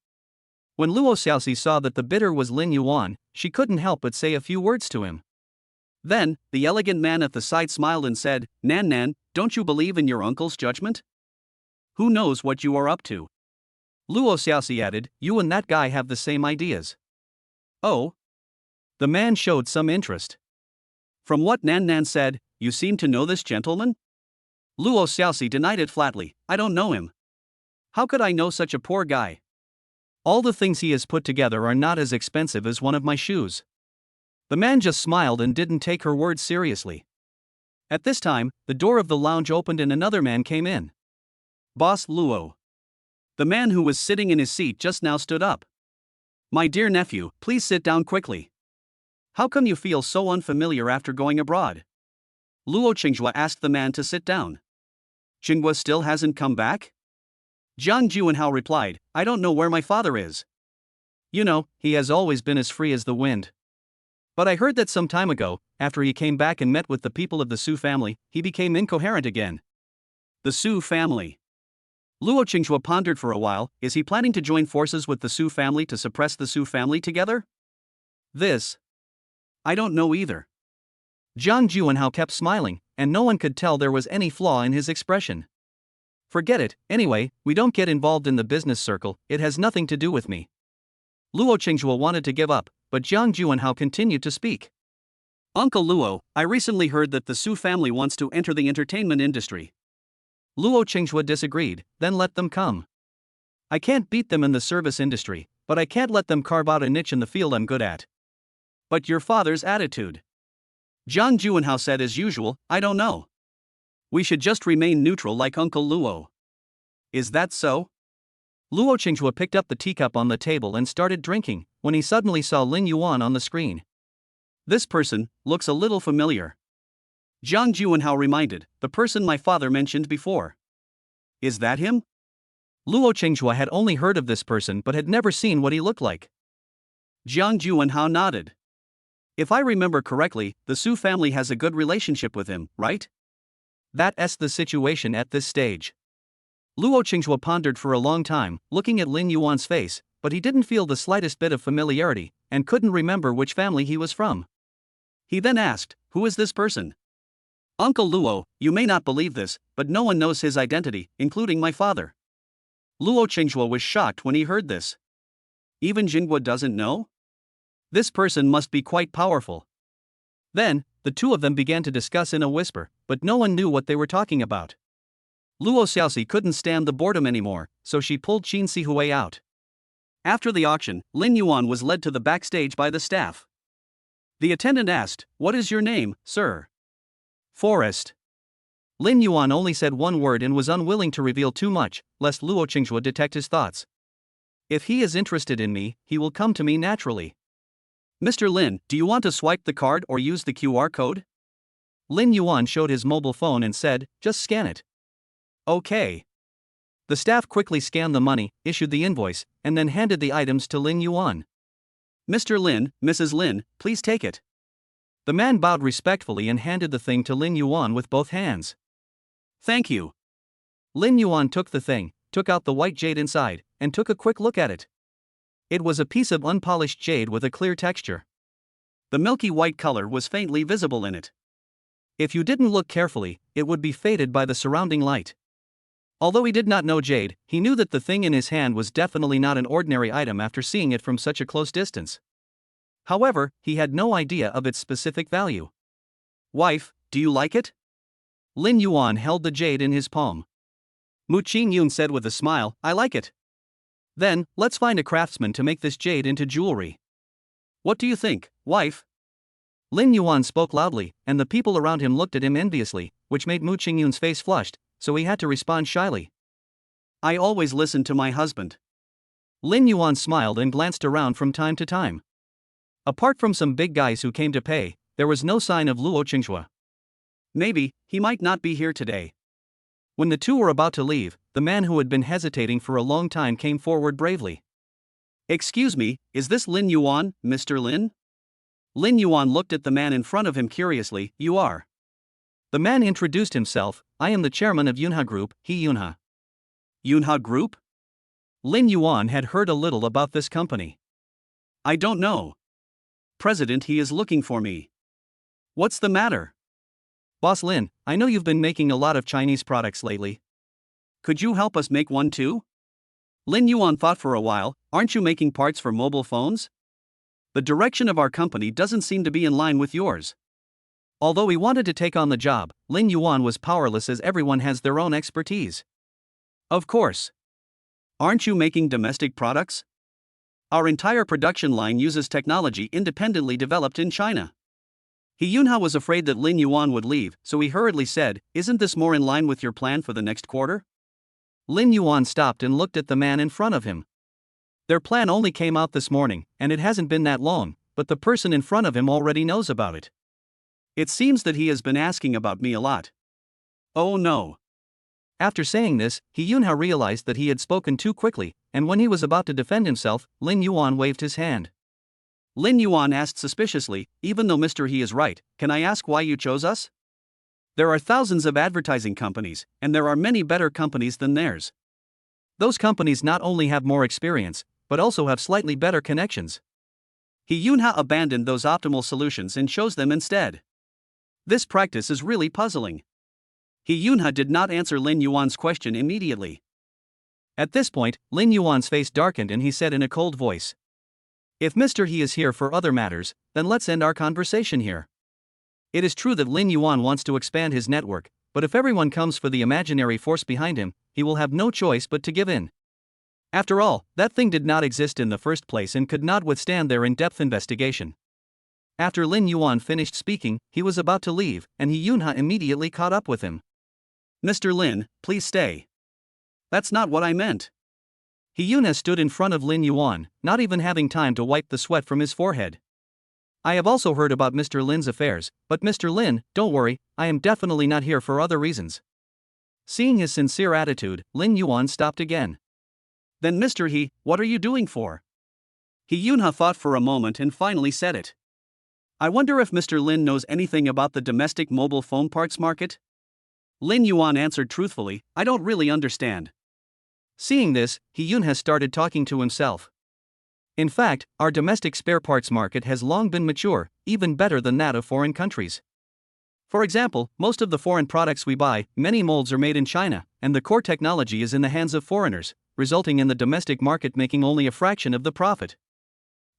When Luo Xiaoxi saw that the bidder was Lin Yuan, she couldn't help but say a few words to him. Then, the elegant man at the side smiled and said, Nan, don't you believe in your uncle's judgment? Who knows what you are up to?" Luo Xiaoxi added, "You and that guy have the same ideas." "Oh?" The man showed some interest. "From what Nan said, you seem to know this gentleman?" Luo Xiaoxi denied it flatly, "I don't know him. How could I know such a poor guy? All the things he has put together are not as expensive as one of my shoes." The man just smiled and didn't take her words seriously. At this time, the door of the lounge opened and another man came in. "Boss Luo." The man who was sitting in his seat just now stood up. "My dear nephew, please sit down quickly. How come you feel so unfamiliar after going abroad?" Luo Qingzhua asked the man to sit down. "Qingzhua still hasn't come back?" Jiang Juanhao replied, "I don't know where my father is. You know, he has always been as free as the wind. But I heard that some time ago, after he came back and met with the people of the Su family, he became incoherent again." The Su family. Luo Qingzhua pondered for a while. Is he planning to join forces with the Su family to suppress the Su family together? This. I don't know either. Jiang Juanhao kept smiling, and no one could tell there was any flaw in his expression. Forget it, anyway, we don't get involved in the business circle, it has nothing to do with me. Luo Qingzhuo wanted to give up, but Jiang Juanhao continued to speak. Uncle Luo, I recently heard that the Su family wants to enter the entertainment industry. Luo Qingzhuo disagreed, then let them come. I can't beat them in the service industry, but I can't let them carve out a niche in the field I'm good at. But your father's attitude. Jiang Juanhao said as usual, I don't know. We should just remain neutral like Uncle Luo. Is that so? Luo Qingzhuo picked up the teacup on the table and started drinking, when he suddenly saw Lin Yuan on the screen. This person looks a little familiar. Jiang Juanhao reminded, the person my father mentioned before. Is that him? Luo Qingzhuo had only heard of this person but had never seen what he looked like. Jiang Juanhao nodded. If I remember correctly, the Su family has a good relationship with him, right? That's the situation at this stage. Luo Qingzhuo pondered for a long time, looking at Lin Yuan's face, but he didn't feel the slightest bit of familiarity, and couldn't remember which family he was from. He then asked, who is this person? Uncle Luo, you may not believe this, but no one knows his identity, including my father. Luo Qingzhuo was shocked when he heard this. Even Jingguo doesn't know? This person must be quite powerful. Then, the two of them began to discuss in a whisper, but no one knew what they were talking about. Luo Xiaoxi couldn't stand the boredom anymore, so she pulled Qin Sihui out. After the auction, Lin Yuan was led to the backstage by the staff. The attendant asked, what is your name, sir? Forrest. Lin Yuan only said one word and was unwilling to reveal too much, lest Luo Qingzhuo detect his thoughts. If he is interested in me, he will come to me naturally. Mr. Lin, do you want to swipe the card or use the QR code? Lin Yuan showed his mobile phone and said, just scan it. Okay. The staff quickly scanned the money, issued the invoice, and then handed the items to Lin Yuan. Mr. Lin, Mrs. Lin, please take it. The man bowed respectfully and handed the thing to Lin Yuan with both hands. Thank you. Lin Yuan took the thing, took out the white jade inside, and took a quick look at it. It was a piece of unpolished jade with a clear texture. The milky white color was faintly visible in it. If you didn't look carefully, it would be faded by the surrounding light. Although he did not know jade, he knew that the thing in his hand was definitely not an ordinary item after seeing it from such a close distance. However, he had no idea of its specific value. Wife, do you like it? Lin Yuan held the jade in his palm. Mu Qingyun said with a smile, I like it. Then, let's find a craftsman to make this jade into jewelry. What do you think, wife? Lin Yuan spoke loudly, and the people around him looked at him enviously, which made Mu Qingyun's face flushed, so he had to respond shyly. I always listen to my husband. Lin Yuan smiled and glanced around from time to time. Apart from some big guys who came to pay, there was no sign of Luo Qingzhuo. Maybe, he might not be here today. When the two were about to leave, the man who had been hesitating for a long time came forward bravely. Excuse me, is this Lin Yuan, Mr. Lin? Lin Yuan looked at the man in front of him curiously, you are. The man introduced himself, I am the chairman of Yunha Group, He Yunha. Yunha Group? Lin Yuan had heard a little about this company. I don't know. President, he is looking for me. What's the matter? Boss Lin, I know you've been making a lot of Chinese products lately. Could you help us make one too? Lin Yuan thought for a while, aren't you making parts for mobile phones? The direction of our company doesn't seem to be in line with yours. Although he wanted to take on the job, Lin Yuan was powerless as everyone has their own expertise. Of course. Aren't you making domestic products? Our entire production line uses technology independently developed in China. He Yunha was afraid that Lin Yuan would leave, so he hurriedly said, isn't this more in line with your plan for the next quarter? Lin Yuan stopped and looked at the man in front of him. Their plan only came out this morning, and it hasn't been that long, but the person in front of him already knows about it. It seems that he has been asking about me a lot. Oh no. After saying this, He Yunha realized that he had spoken too quickly, and when he was about to defend himself, Lin Yuan waved his hand. Lin Yuan asked suspiciously, even though Mr. He is right, can I ask why you chose us? There are thousands of advertising companies, and there are many better companies than theirs. Those companies not only have more experience, but also have slightly better connections. He Yunha abandoned those optimal solutions and chose them instead. This practice is really puzzling. He Yunha did not answer Lin Yuan's question immediately. At this point, Lin Yuan's face darkened and he said in a cold voice, "If Mr. He is here for other matters, then let's end our conversation here." It is true that Lin Yuan wants to expand his network, but if everyone comes for the imaginary force behind him, he will have no choice but to give in. After all, that thing did not exist in the first place and could not withstand their in-depth investigation. After Lin Yuan finished speaking, he was about to leave, and He Yunha immediately caught up with him. "Mr. Lin, please stay." "That's not what I meant." He Yunha stood in front of Lin Yuan, not even having time to wipe the sweat from his forehead. "I have also heard about Mr. Lin's affairs, but Mr. Lin, don't worry, I am definitely not here for other reasons." Seeing his sincere attitude, Lin Yuan stopped again. "Then Mr. He, what are you doing for?" He Yunha thought for a moment and finally said it. "I wonder if Mr. Lin knows anything about the domestic mobile phone parts market?" Lin Yuan answered truthfully, "I don't really understand." Seeing this, He Yunha started talking to himself. In fact, our domestic spare parts market has long been mature, even better than that of foreign countries. For example, most of the foreign products we buy, many molds are made in China, and the core technology is in the hands of foreigners, resulting in the domestic market making only a fraction of the profit.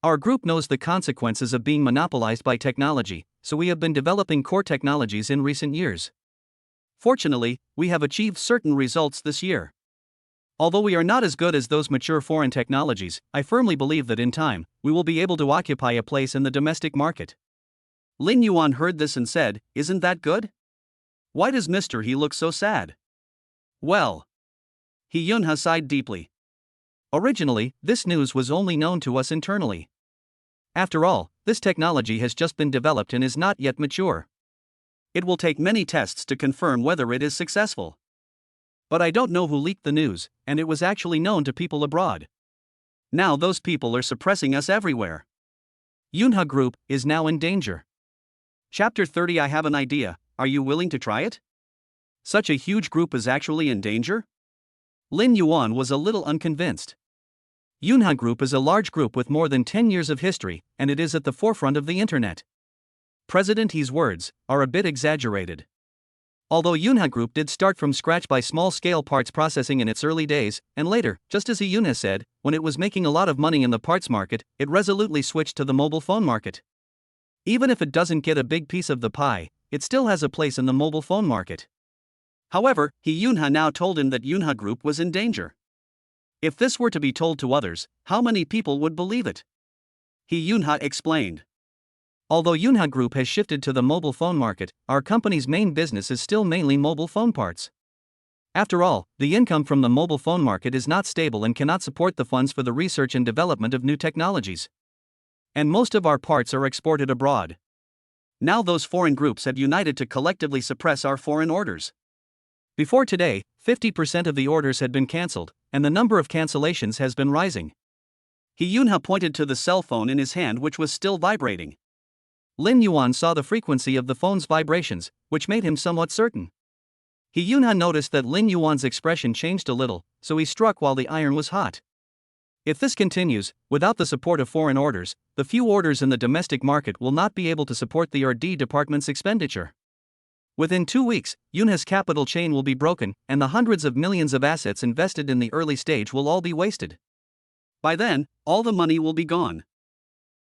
Our group knows the consequences of being monopolized by technology, so we have been developing core technologies in recent years. Fortunately, we have achieved certain results this year. Although we are not as good as those mature foreign technologies, I firmly believe that in time, we will be able to occupy a place in the domestic market. Lin Yuan heard this and said, "Isn't that good? Why does Mr. He look so sad?" "Well." He Yunha sighed deeply. "Originally, this news was only known to us internally. After all, this technology has just been developed and is not yet mature. It will take many tests to confirm whether it is successful. But I don't know who leaked the news, and it was actually known to people abroad. Now those people are suppressing us everywhere. Yunha Group is now in danger." Chapter 30. I have an idea, are you willing to try it? Such a huge group is actually in danger? Lin Yuan was a little unconvinced. Yunha Group is a large group with more than 10 years of history, and it is at the forefront of the internet. President He's words are a bit exaggerated. Although Yunha Group did start from scratch by small-scale parts processing in its early days, and later, just as He Yunha said, when it was making a lot of money in the parts market, it resolutely switched to the mobile phone market. Even if it doesn't get a big piece of the pie, it still has a place in the mobile phone market. However, He Yunha now told him that Yunha Group was in danger. If this were to be told to others, how many people would believe it? He Yunha explained. Although Yunha Group has shifted to the mobile phone market, our company's main business is still mainly mobile phone parts. After all, the income from the mobile phone market is not stable and cannot support the funds for the research and development of new technologies. And most of our parts are exported abroad. Now those foreign groups have united to collectively suppress our foreign orders. Before today, 50% of the orders had been cancelled, and the number of cancellations has been rising. He Yunha pointed to the cell phone in his hand which was still vibrating. Lin Yuan saw the frequency of the phone's vibrations, which made him somewhat certain. He Yunha noticed that Lin Yuan's expression changed a little, so he struck while the iron was hot. If this continues, without the support of foreign orders, the few orders in the domestic market will not be able to support the R&D department's expenditure. Within 2 weeks, Yunha's capital chain will be broken, and the hundreds of millions of assets invested in the early stage will all be wasted. By then, all the money will be gone.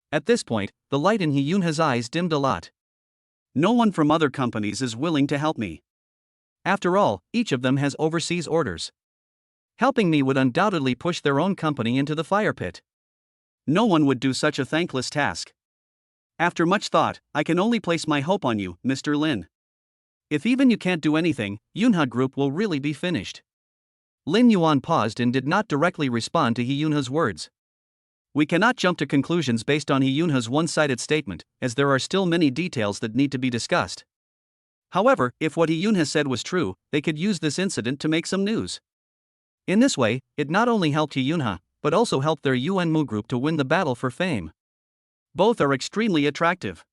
At this point, the light in He Yunha's eyes dimmed a lot. No one from other companies is willing to help me. After all, each of them has overseas orders. Helping me would undoubtedly push their own company into the fire pit. No one would do such a thankless task. After much thought, I can only place my hope on you, Mr. Lin. If even you can't do anything, Yunha Group will really be finished. Lin Yuan paused and did not directly respond to He Yunha's words. We cannot jump to conclusions based on He Yunha's one-sided statement, as there are still many details that need to be discussed. However, if what He Yunha said was true, they could use this incident to make some news. In this way, it not only helped He Yunha, but also helped their Yuanmu Group to win the battle for fame. Both are extremely attractive.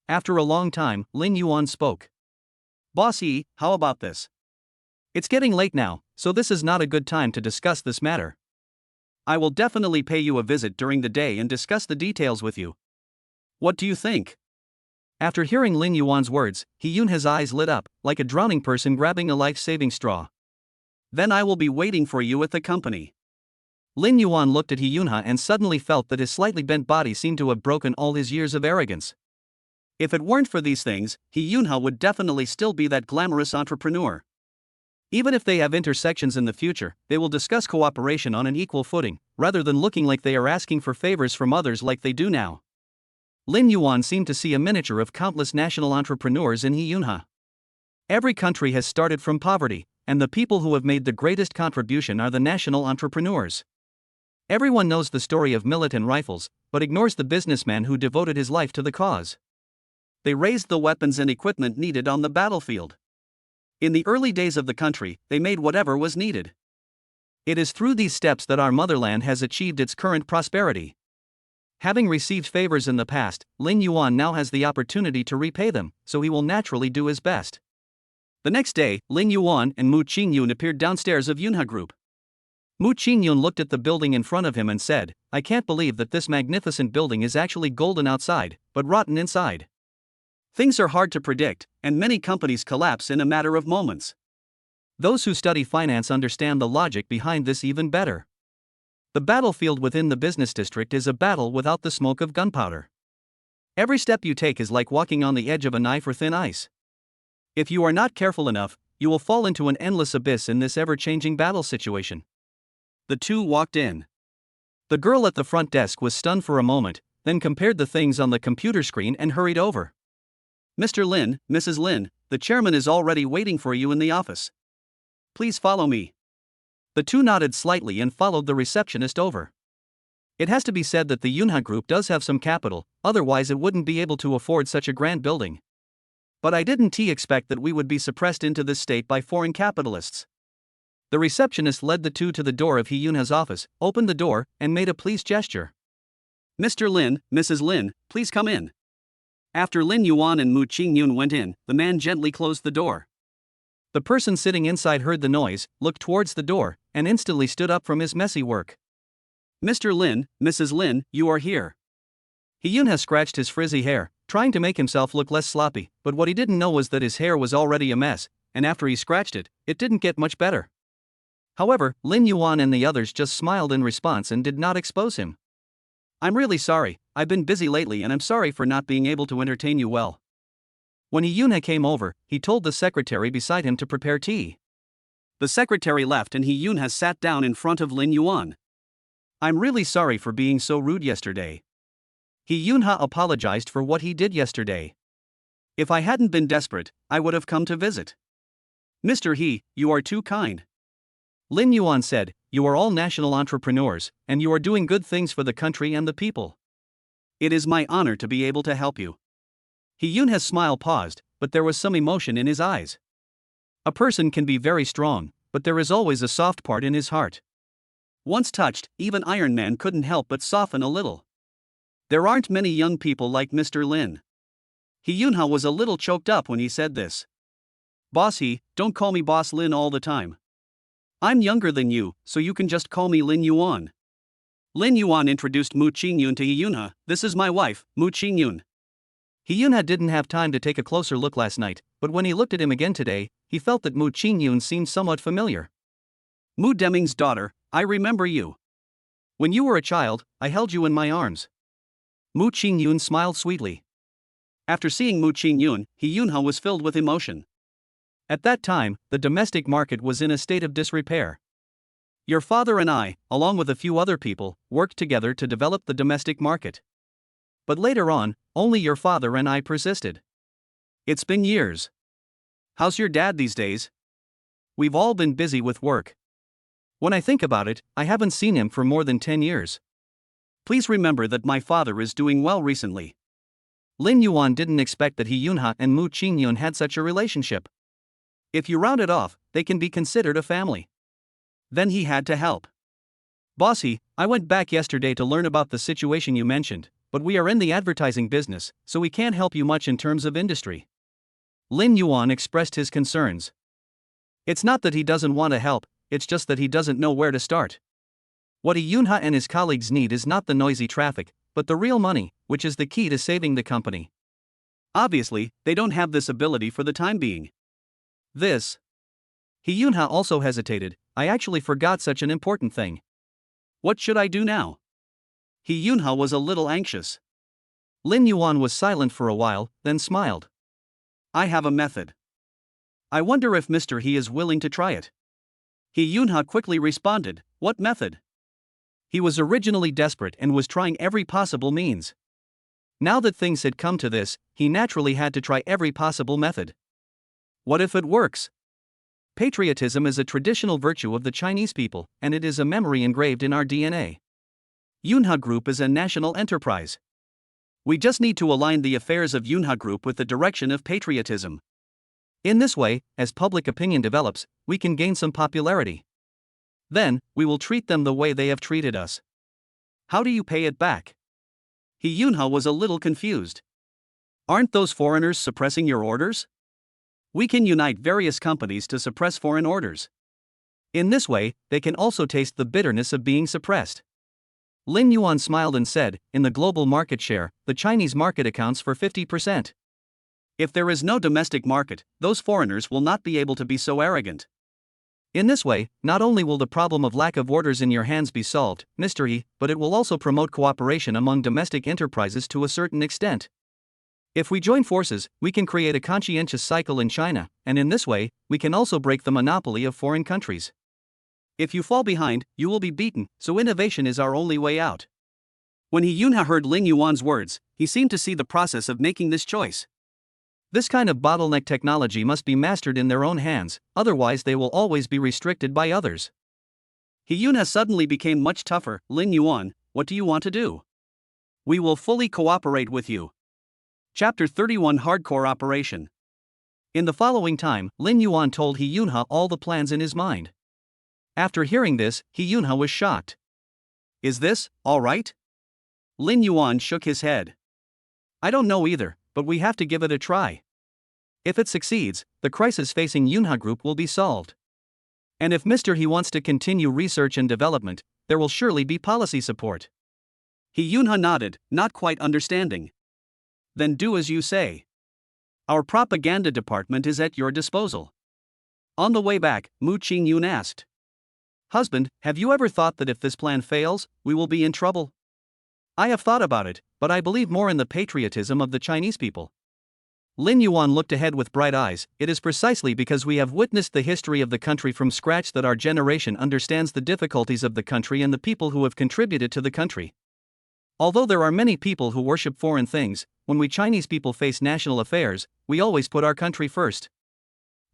After a long time, Lin Yuan spoke. Boss Yi, how about this? It's getting late now, so this is not a good time to discuss this matter. I will definitely pay you a visit during the day and discuss the details with you. What do you think? After hearing Lin Yuan's words, He Yunha's eyes lit up, like a drowning person grabbing a life-saving straw. Then I will be waiting for you at the company. Lin Yuan looked at He Yunha and suddenly felt that his slightly bent body seemed to have broken all his years of arrogance. If it weren't for these things, He Yunha would definitely still be that glamorous entrepreneur. Even if they have intersections in the future, they will discuss cooperation on an equal footing, rather than looking like they are asking for favors from others like they do now. Lin Yuan seemed to see a miniature of countless national entrepreneurs in He Yunha. Every country has started from poverty, and the people who have made the greatest contribution are the national entrepreneurs. Everyone knows the story of militant rifles, but ignores the businessman who devoted his life to the cause. They raised the weapons and equipment needed on the battlefield. In the early days of the country, they made whatever was needed. It is through these steps that our motherland has achieved its current prosperity. Having received favors in the past, Lin Yuan now has the opportunity to repay them, so he will naturally do his best. The next day, Lin Yuan and Mu Qingyun appeared downstairs of Yunha Group. Mu Qingyun looked at the building in front of him and said, "I can't believe that this magnificent building is actually golden outside, but rotten inside. Things are hard to predict, and many companies collapse in a matter of moments." Those who study finance understand the logic behind this even better. The battlefield within the business district is a battle without the smoke of gunpowder. Every step you take is like walking on the edge of a knife or thin ice. If you are not careful enough, you will fall into an endless abyss in this ever-changing battle situation. The two walked in. The girl at the front desk was stunned for a moment, then compared the things on the computer screen and hurried over. "Mr. Lin, Mrs. Lin, the chairman is already waiting for you in the office. Please follow me." The two nodded slightly and followed the receptionist over. It has to be said that the Yunha Group does have some capital, otherwise it wouldn't be able to afford such a grand building. But I didn't expect that we would be suppressed into this state by foreign capitalists. The receptionist led the two to the door of He Yunha's office, opened the door, and made a please gesture. "Mr. Lin, Mrs. Lin, please come in." After Lin Yuan and Mu Qingyun went in, the man gently closed the door. The person sitting inside heard the noise, looked towards the door, and instantly stood up from his messy work. "Mr. Lin, Mrs. Lin, you are here." He Yunha scratched his frizzy hair, trying to make himself look less sloppy, but what he didn't know was that his hair was already a mess, and after he scratched it, it didn't get much better. However, Lin Yuan and the others just smiled in response and did not expose him. "I'm really sorry, I've been busy lately and I'm sorry for not being able to entertain you well." When He Yunha came over, he told the secretary beside him to prepare tea. The secretary left and He Yunha sat down in front of Lin Yuan. "I'm really sorry for being so rude yesterday." He Yunha apologized for what he did yesterday. "If I hadn't been desperate, I would have come to visit." "Mr. He, you are too kind." Lin Yuan said, "You are all national entrepreneurs, and you are doing good things for the country and the people. It is my honor to be able to help you." He Yunha's smile paused, but there was some emotion in his eyes. A person can be very strong, but there is always a soft part in his heart. Once touched, even Iron Man couldn't help but soften a little. There aren't many young people like Mr. Lin. He Yunha was a little choked up when he said this. "Boss He, don't call me Boss Lin all the time. I'm younger than you, so you can just call me Lin Yuan." Lin Yuan introduced Mu Qingyun to He Yunha. "This is my wife, Mu Qingyun." He Yunha didn't have time to take a closer look last night, but when he looked at him again today, he felt that Mu Qingyun seemed somewhat familiar. "Mu Deming's daughter, I remember you. When you were a child, I held you in my arms." Mu Qingyun smiled sweetly. After seeing Mu Qingyun, He Yunha was filled with emotion. At that time, the domestic market was in a state of disrepair. Your father and I, along with a few other people, worked together to develop the domestic market. But later on, only your father and I persisted. It's been years. How's your dad these days? We've all been busy with work. When I think about it, I haven't seen him for more than 10 years. Please remember that my father is doing well recently." Lin Yuan didn't expect that He Yunha and Mu Qingyun had such a relationship. If you round it off, they can be considered a family. Then he had to help. "Bossy, I went back yesterday to learn about the situation you mentioned, but we are in the advertising business, so we can't help you much in terms of industry." Lin Yuan expressed his concerns. It's not that he doesn't want to help, it's just that he doesn't know where to start. What He Yunha and his colleagues need is not the noisy traffic, but the real money, which is the key to saving the company. Obviously, they don't have this ability for the time being. This. He Yunha also hesitated. I actually forgot such an important thing. What should I do now? He Yunha was a little anxious. Lin Yuan was silent for a while, then smiled. I have a method. I wonder if Mr. He is willing to try it. He Yunha quickly responded, what method? He was originally desperate and was trying every possible means. Now that things had come to this, he naturally had to try every possible method. What if it works? Patriotism is a traditional virtue of the Chinese people, and it is a memory engraved in our DNA. Yunha Group is a national enterprise. We just need to align the affairs of Yunha Group with the direction of patriotism. In this way, as public opinion develops, we can gain some popularity. Then, we will treat them the way they have treated us. How do you pay it back? He Yunha was a little confused. Aren't those foreigners suppressing your orders? We can unite various companies to suppress foreign orders. In this way, they can also taste the bitterness of being suppressed. Lin Yuan smiled and said, in the global market share, the Chinese market accounts for 50%. If there is no domestic market, those foreigners will not be able to be so arrogant. In this way, not only will the problem of lack of orders in your hands be solved, Mr. E, but it will also promote cooperation among domestic enterprises to a certain extent. If we join forces, we can create a conscientious cycle in China, and in this way, we can also break the monopoly of foreign countries. If you fall behind, you will be beaten, so innovation is our only way out. When He Yunha heard Lin Yuan's words, he seemed to see the process of making this choice. This kind of bottleneck technology must be mastered in their own hands, otherwise they will always be restricted by others. He Yunha suddenly became much tougher. Lin Yuan, what do you want to do? We will fully cooperate with you. Chapter 31 Hardcore Operation. In the following time, Lin Yuan told He Yunha all the plans in his mind. After hearing this, He Yunha was shocked. Is this all right? Lin Yuan shook his head. I don't know either, but we have to give it a try. If it succeeds, the crisis facing Yunha Group will be solved. And if Mr. He wants to continue research and development, there will surely be policy support. He Yunha nodded, not quite understanding. Then do as you say. Our propaganda department is at your disposal. On the way back, Mu Qingyun asked. Husband, have you ever thought that if this plan fails, we will be in trouble? I have thought about it, but I believe more in the patriotism of the Chinese people. Lin Yuan looked ahead with bright eyes. It is precisely because we have witnessed the history of the country from scratch that our generation understands the difficulties of the country and the people who have contributed to the country. Although there are many people who worship foreign things, when we Chinese people face national affairs, we always put our country first.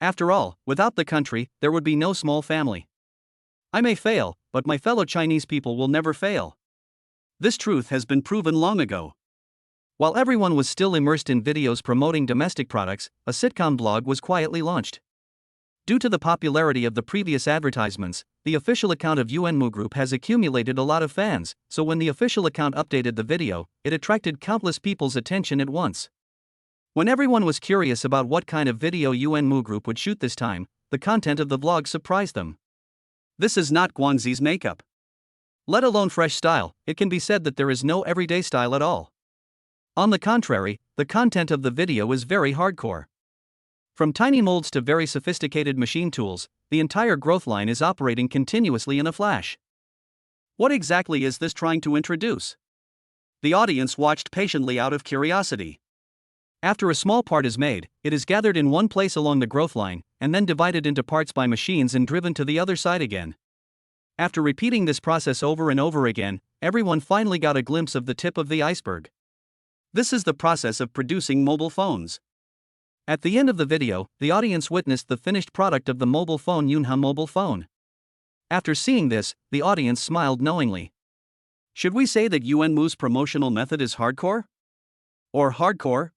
After all, without the country, there would be no small family. I may fail, but my fellow Chinese people will never fail. This truth has been proven long ago. While everyone was still immersed in videos promoting domestic products, a sitcom blog was quietly launched. Due to the popularity of the previous advertisements, the official account of Yuanmu Group has accumulated a lot of fans, so when the official account updated the video, it attracted countless people's attention at once. When everyone was curious about what kind of video Yuanmu Group would shoot this time, the content of the vlog surprised them. This is not Guangxi's makeup. Let alone fresh style, it can be said that there is no everyday style at all. On the contrary, the content of the video is very hardcore. From tiny molds to very sophisticated machine tools, the entire growth line is operating continuously in a flash. What exactly is this trying to introduce? The audience watched patiently out of curiosity. After a small part is made, it is gathered in one place along the growth line, and then divided into parts by machines and driven to the other side again. After repeating this process over and over again, everyone finally got a glimpse of the tip of the iceberg. This is the process of producing mobile phones. At the end of the video, the audience witnessed the finished product of the mobile phone Yunha mobile phone. After seeing this, the audience smiled knowingly. Should we say that Yuanmu's promotional method is hardcore? Or hardcore?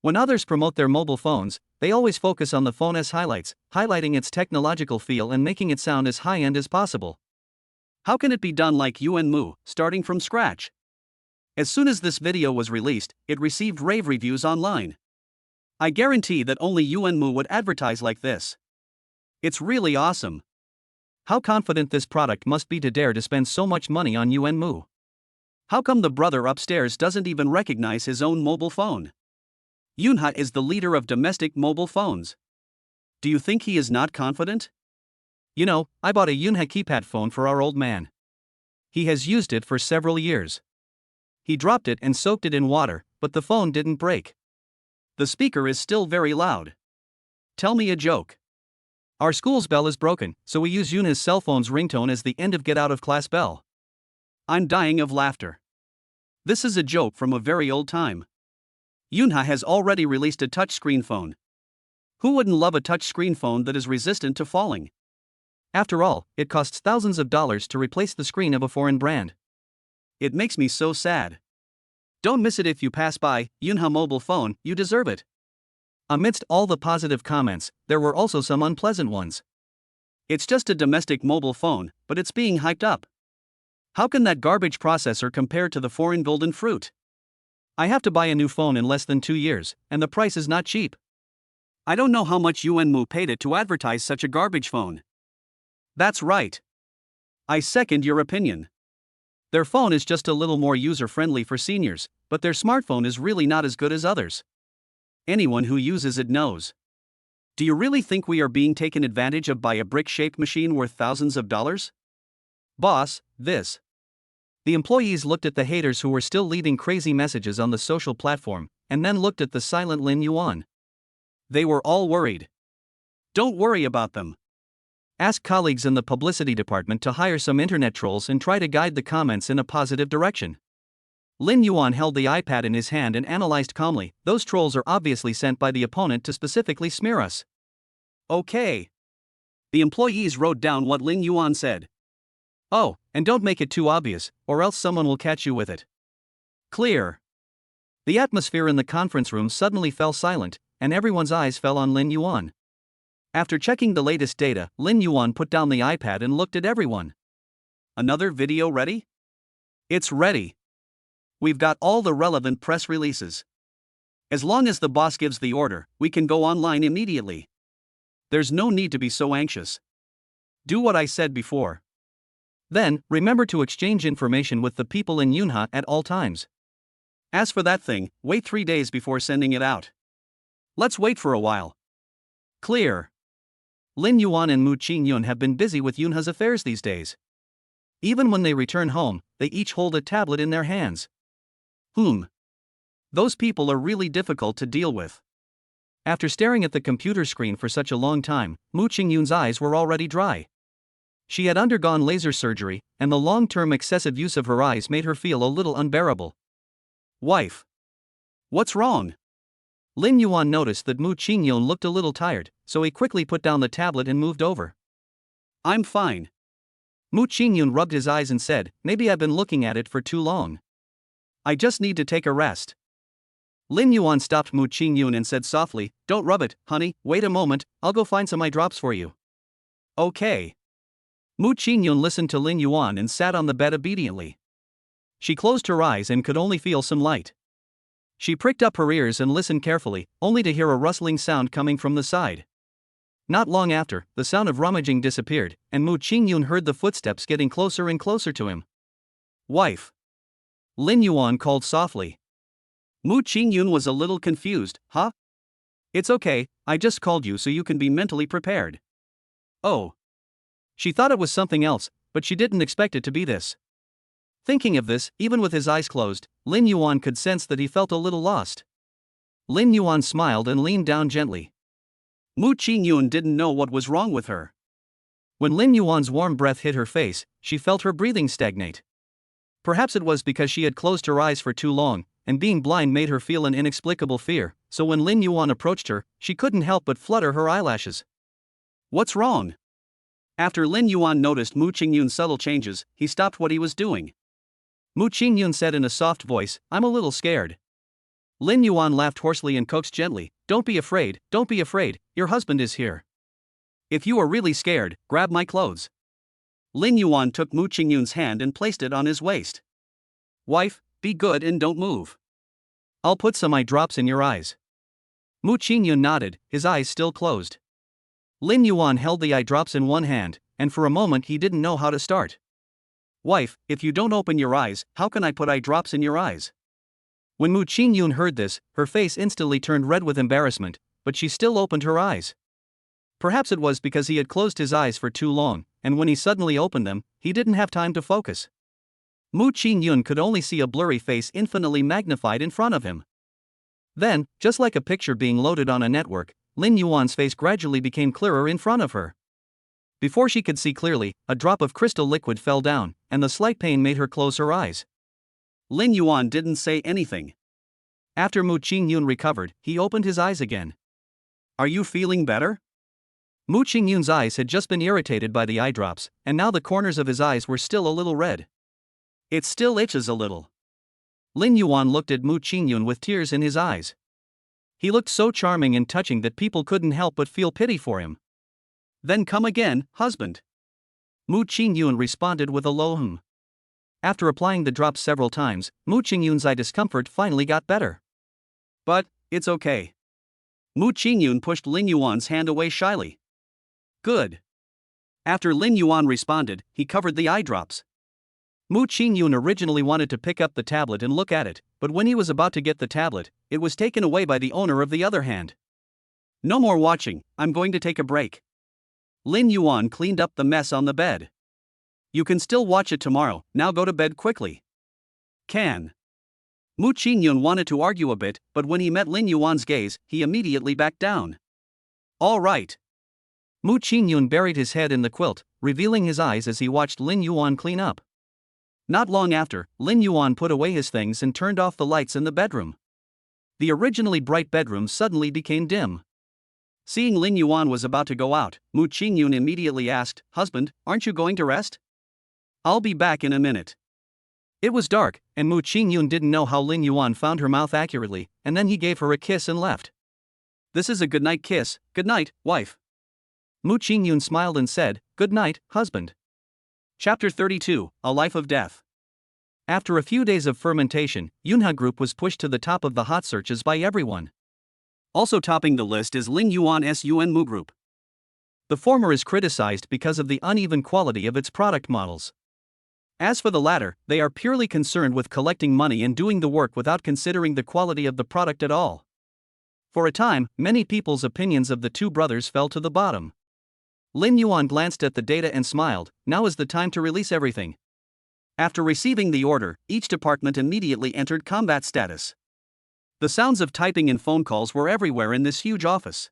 When others promote their mobile phones, they always focus on the phone's highlights, highlighting its technological feel and making it sound as high-end as possible. How can it be done like Yuanmu, starting from scratch? As soon as this video was released, it received rave reviews online. I guarantee that only Yuanmu would advertise like this. It's really awesome. How confident this product must be to dare to spend so much money on Yuanmu. How come the brother upstairs doesn't even recognize his own mobile phone? Yoonha is the leader of domestic mobile phones. Do you think he is not confident? You know, I bought a Yoonha keypad phone for our old man. He has used it for several years. He dropped it and soaked it in water, but the phone didn't break. The speaker is still very loud. Tell me a joke. Our school's bell is broken, so we use Yoonha's cell phone's ringtone as the end of get out of class bell. I'm dying of laughter. This is a joke from a very old time. Yoonha has already released a touchscreen phone. Who wouldn't love a touchscreen phone that is resistant to falling? After all, it costs thousands of dollars to replace the screen of a foreign brand. It makes me so sad. Don't miss it if you pass by. Yoonha mobile phone, you deserve it. Amidst all the positive comments, there were also some unpleasant ones. It's just a domestic mobile phone, but it's being hyped up. How can that garbage processor compare to the foreign golden fruit? I have to buy a new phone in less than 2 years, and the price is not cheap. I don't know how much Yuan paid it to advertise such a garbage phone. That's right. I second your opinion. Their phone is just a little more user-friendly for seniors, but their smartphone is really not as good as others. Anyone who uses it knows. Do you really think we are being taken advantage of by a brick-shaped machine worth thousands of dollars? Boss, this. The employees looked at the haters who were still leaving crazy messages on the social platform, and then looked at the silent Lin Yuan. They were all worried. Don't worry about them. Ask colleagues in the publicity department to hire some internet trolls and try to guide the comments in a positive direction. Lin Yuan held the iPad in his hand and analyzed calmly. Those trolls are obviously sent by the opponent to specifically smear us. Okay. The employees wrote down what Lin Yuan said. Oh, and don't make it too obvious, or else someone will catch you with it. Clear. The atmosphere in the conference room suddenly fell silent, and everyone's eyes fell on Lin Yuan. After checking the latest data, Lin Yuan put down the iPad and looked at everyone. Another video ready? It's ready. We've got all the relevant press releases. As long as the boss gives the order, we can go online immediately. There's no need to be so anxious. Do what I said before. Then, remember to exchange information with the people in Yoonha at all times. As for that thing, wait 3 days before sending it out. Let's wait for a while. Clear. Lin Yuan and Mu Qingyun have been busy with Yoonha's affairs these days. Even when they return home, they each hold a tablet in their hands. Those people are really difficult to deal with. After staring at the computer screen for such a long time, Mu Qingyun's eyes were already dry. She had undergone laser surgery, and the long-term excessive use of her eyes made her feel a little unbearable. Wife. What's wrong? Lin Yuan noticed that Mu Qingyun looked a little tired, so he quickly put down the tablet and moved over. I'm fine. Mu Qingyun rubbed his eyes and said, maybe I've been looking at it for too long. I just need to take a rest. Lin Yuan stopped Mu Qingyun and said softly, don't rub it, honey, wait a moment, I'll go find some eye drops for you. Okay. Mu Qingyun listened to Lin Yuan and sat on the bed obediently. She closed her eyes and could only feel some light. She pricked up her ears and listened carefully, only to hear a rustling sound coming from the side. Not long after, the sound of rummaging disappeared, and Mu Qingyun heard the footsteps getting closer and closer to him. Wife. Lin Yuan called softly. Mu Qingyun was a little confused. Huh? It's okay, I just called you so you can be mentally prepared. Oh. She thought it was something else, but she didn't expect it to be this. Thinking of this, even with his eyes closed, Lin Yuan could sense that he felt a little lost. Lin Yuan smiled and leaned down gently. Mu Qingyun didn't know what was wrong with her. When Lin Yuan's warm breath hit her face, she felt her breathing stagnate. Perhaps it was because she had closed her eyes for too long, and being blind made her feel an inexplicable fear, so when Lin Yuan approached her, she couldn't help but flutter her eyelashes. What's wrong? After Lin Yuan noticed Mu Qingyun's subtle changes, he stopped what he was doing. Mu Qingyun said in a soft voice, I'm a little scared. Lin Yuan laughed hoarsely and coaxed gently, don't be afraid, your husband is here. If you are really scared, grab my clothes. Lin Yuan took Mu Qingyun's hand and placed it on his waist. Wife, be good and don't move. I'll put some eye drops in your eyes. Mu Qingyun nodded, his eyes still closed. Lin Yuan held the eye drops in one hand, and for a moment he didn't know how to start. Wife, if you don't open your eyes, how can I put eye drops in your eyes? When Moo Qing-yoon heard this, her face instantly turned red with embarrassment, but she still opened her eyes. Perhaps it was because he had closed his eyes for too long, and when he suddenly opened them, he didn't have time to focus. Moo Qing-yoon could only see a blurry face infinitely magnified in front of him. Then, just like a picture being loaded on a network, Lin Yuan's face gradually became clearer in front of her. Before she could see clearly, a drop of crystal liquid fell down, and the slight pain made her close her eyes. Lin Yuan didn't say anything. After Moo Qing-yoon recovered, he opened his eyes again. "Are you feeling better?" Moo Qing-yoon's eyes had just been irritated by the eye drops, and now the corners of his eyes were still a little red. "It still itches a little." Lin Yuan looked at Moo Qing-yoon with tears in his eyes. He looked so charming and touching that people couldn't help but feel pity for him. "Then come again, husband." Moo Qing-yoon responded with a low hum. After applying the drops several times, Moo Qing-yoon's eye discomfort finally got better. "But, it's okay." Moo Qing-yoon pushed Lin Yuan's hand away shyly. "Good." After Lin Yuan responded, he covered the eye drops. Moo Qing-yoon originally wanted to pick up the tablet and look at it, but when he was about to get the tablet, it was taken away by the owner of the other hand. "No more watching, I'm going to take a break." Lin Yuan cleaned up the mess on the bed. "You can still watch it tomorrow, now go to bed quickly." "Can." Moo Qing-yoon wanted to argue a bit, but when he met Lin Yuan's gaze, he immediately backed down. "All right." Moo Qing-yoon buried his head in the quilt, revealing his eyes as he watched Lin Yuan clean up. Not long after, Lin Yuan put away his things and turned off the lights in the bedroom. The originally bright bedroom suddenly became dim. Seeing Lin Yuan was about to go out, Moo Qing-yoon immediately asked, "Husband, aren't you going to rest?" "I'll be back in a minute." It was dark, and Moo Qing-yoon didn't know how Lin Yuan found her mouth accurately, and then he gave her a kiss and left. "This is a goodnight kiss. Good night, wife." Moo Qing-yoon smiled and said, "Good night, husband." Chapter 32, A Life of Death. After a few days of fermentation, Yunha Group was pushed to the top of the hot searches by everyone. Also topping the list is Lin Yuan's Yun Mu Group. The former is criticized because of the uneven quality of its product models. As for the latter, they are purely concerned with collecting money and doing the work without considering the quality of the product at all. For a time, many people's opinions of the two brothers fell to the bottom. Lin Yuan glanced at the data and smiled. Now is the time to release everything. After receiving the order, each department immediately entered combat status. The sounds of typing and phone calls were everywhere in this huge office.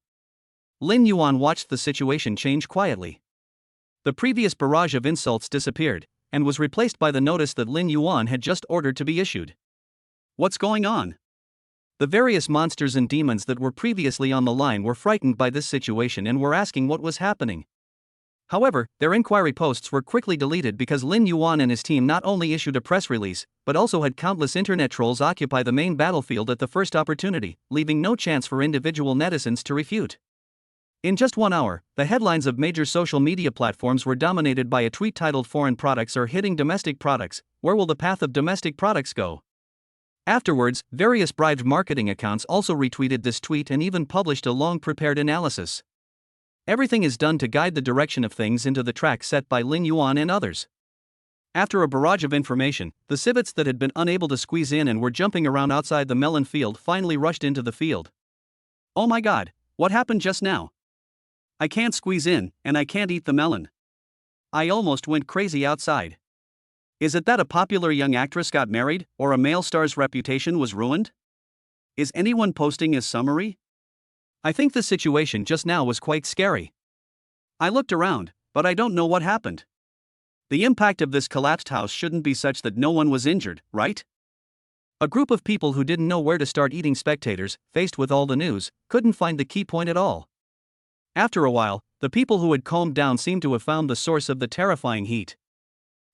Lin Yuan watched the situation change quietly. The previous barrage of insults disappeared, and was replaced by the notice that Lin Yuan had just ordered to be issued. What's going on? The various monsters and demons that were previously on the line were frightened by this situation and were asking what was happening. However, their inquiry posts were quickly deleted because Lin Yuan and his team not only issued a press release, but also had countless internet trolls occupy the main battlefield at the first opportunity, leaving no chance for individual netizens to refute. In just 1 hour, the headlines of major social media platforms were dominated by a tweet titled "Foreign products are hitting domestic products, where will the path of domestic products go?" Afterwards, various bribed marketing accounts also retweeted this tweet and even published a long-prepared analysis. Everything is done to guide the direction of things into the track set by Lin Yuan and others. After a barrage of information, the civets that had been unable to squeeze in and were jumping around outside the melon field finally rushed into the field. "Oh my god, what happened just now? I can't squeeze in, and I can't eat the melon. I almost went crazy outside. Is it that a popular young actress got married, or a male star's reputation was ruined? Is anyone posting his summary? I think the situation just now was quite scary. I looked around, but I don't know what happened. The impact of this collapsed house shouldn't be such that no one was injured, right?" A group of people who didn't know where to start eating spectators, faced with all the news, couldn't find the key point at all. After a while, the people who had calmed down seemed to have found the source of the terrifying heat.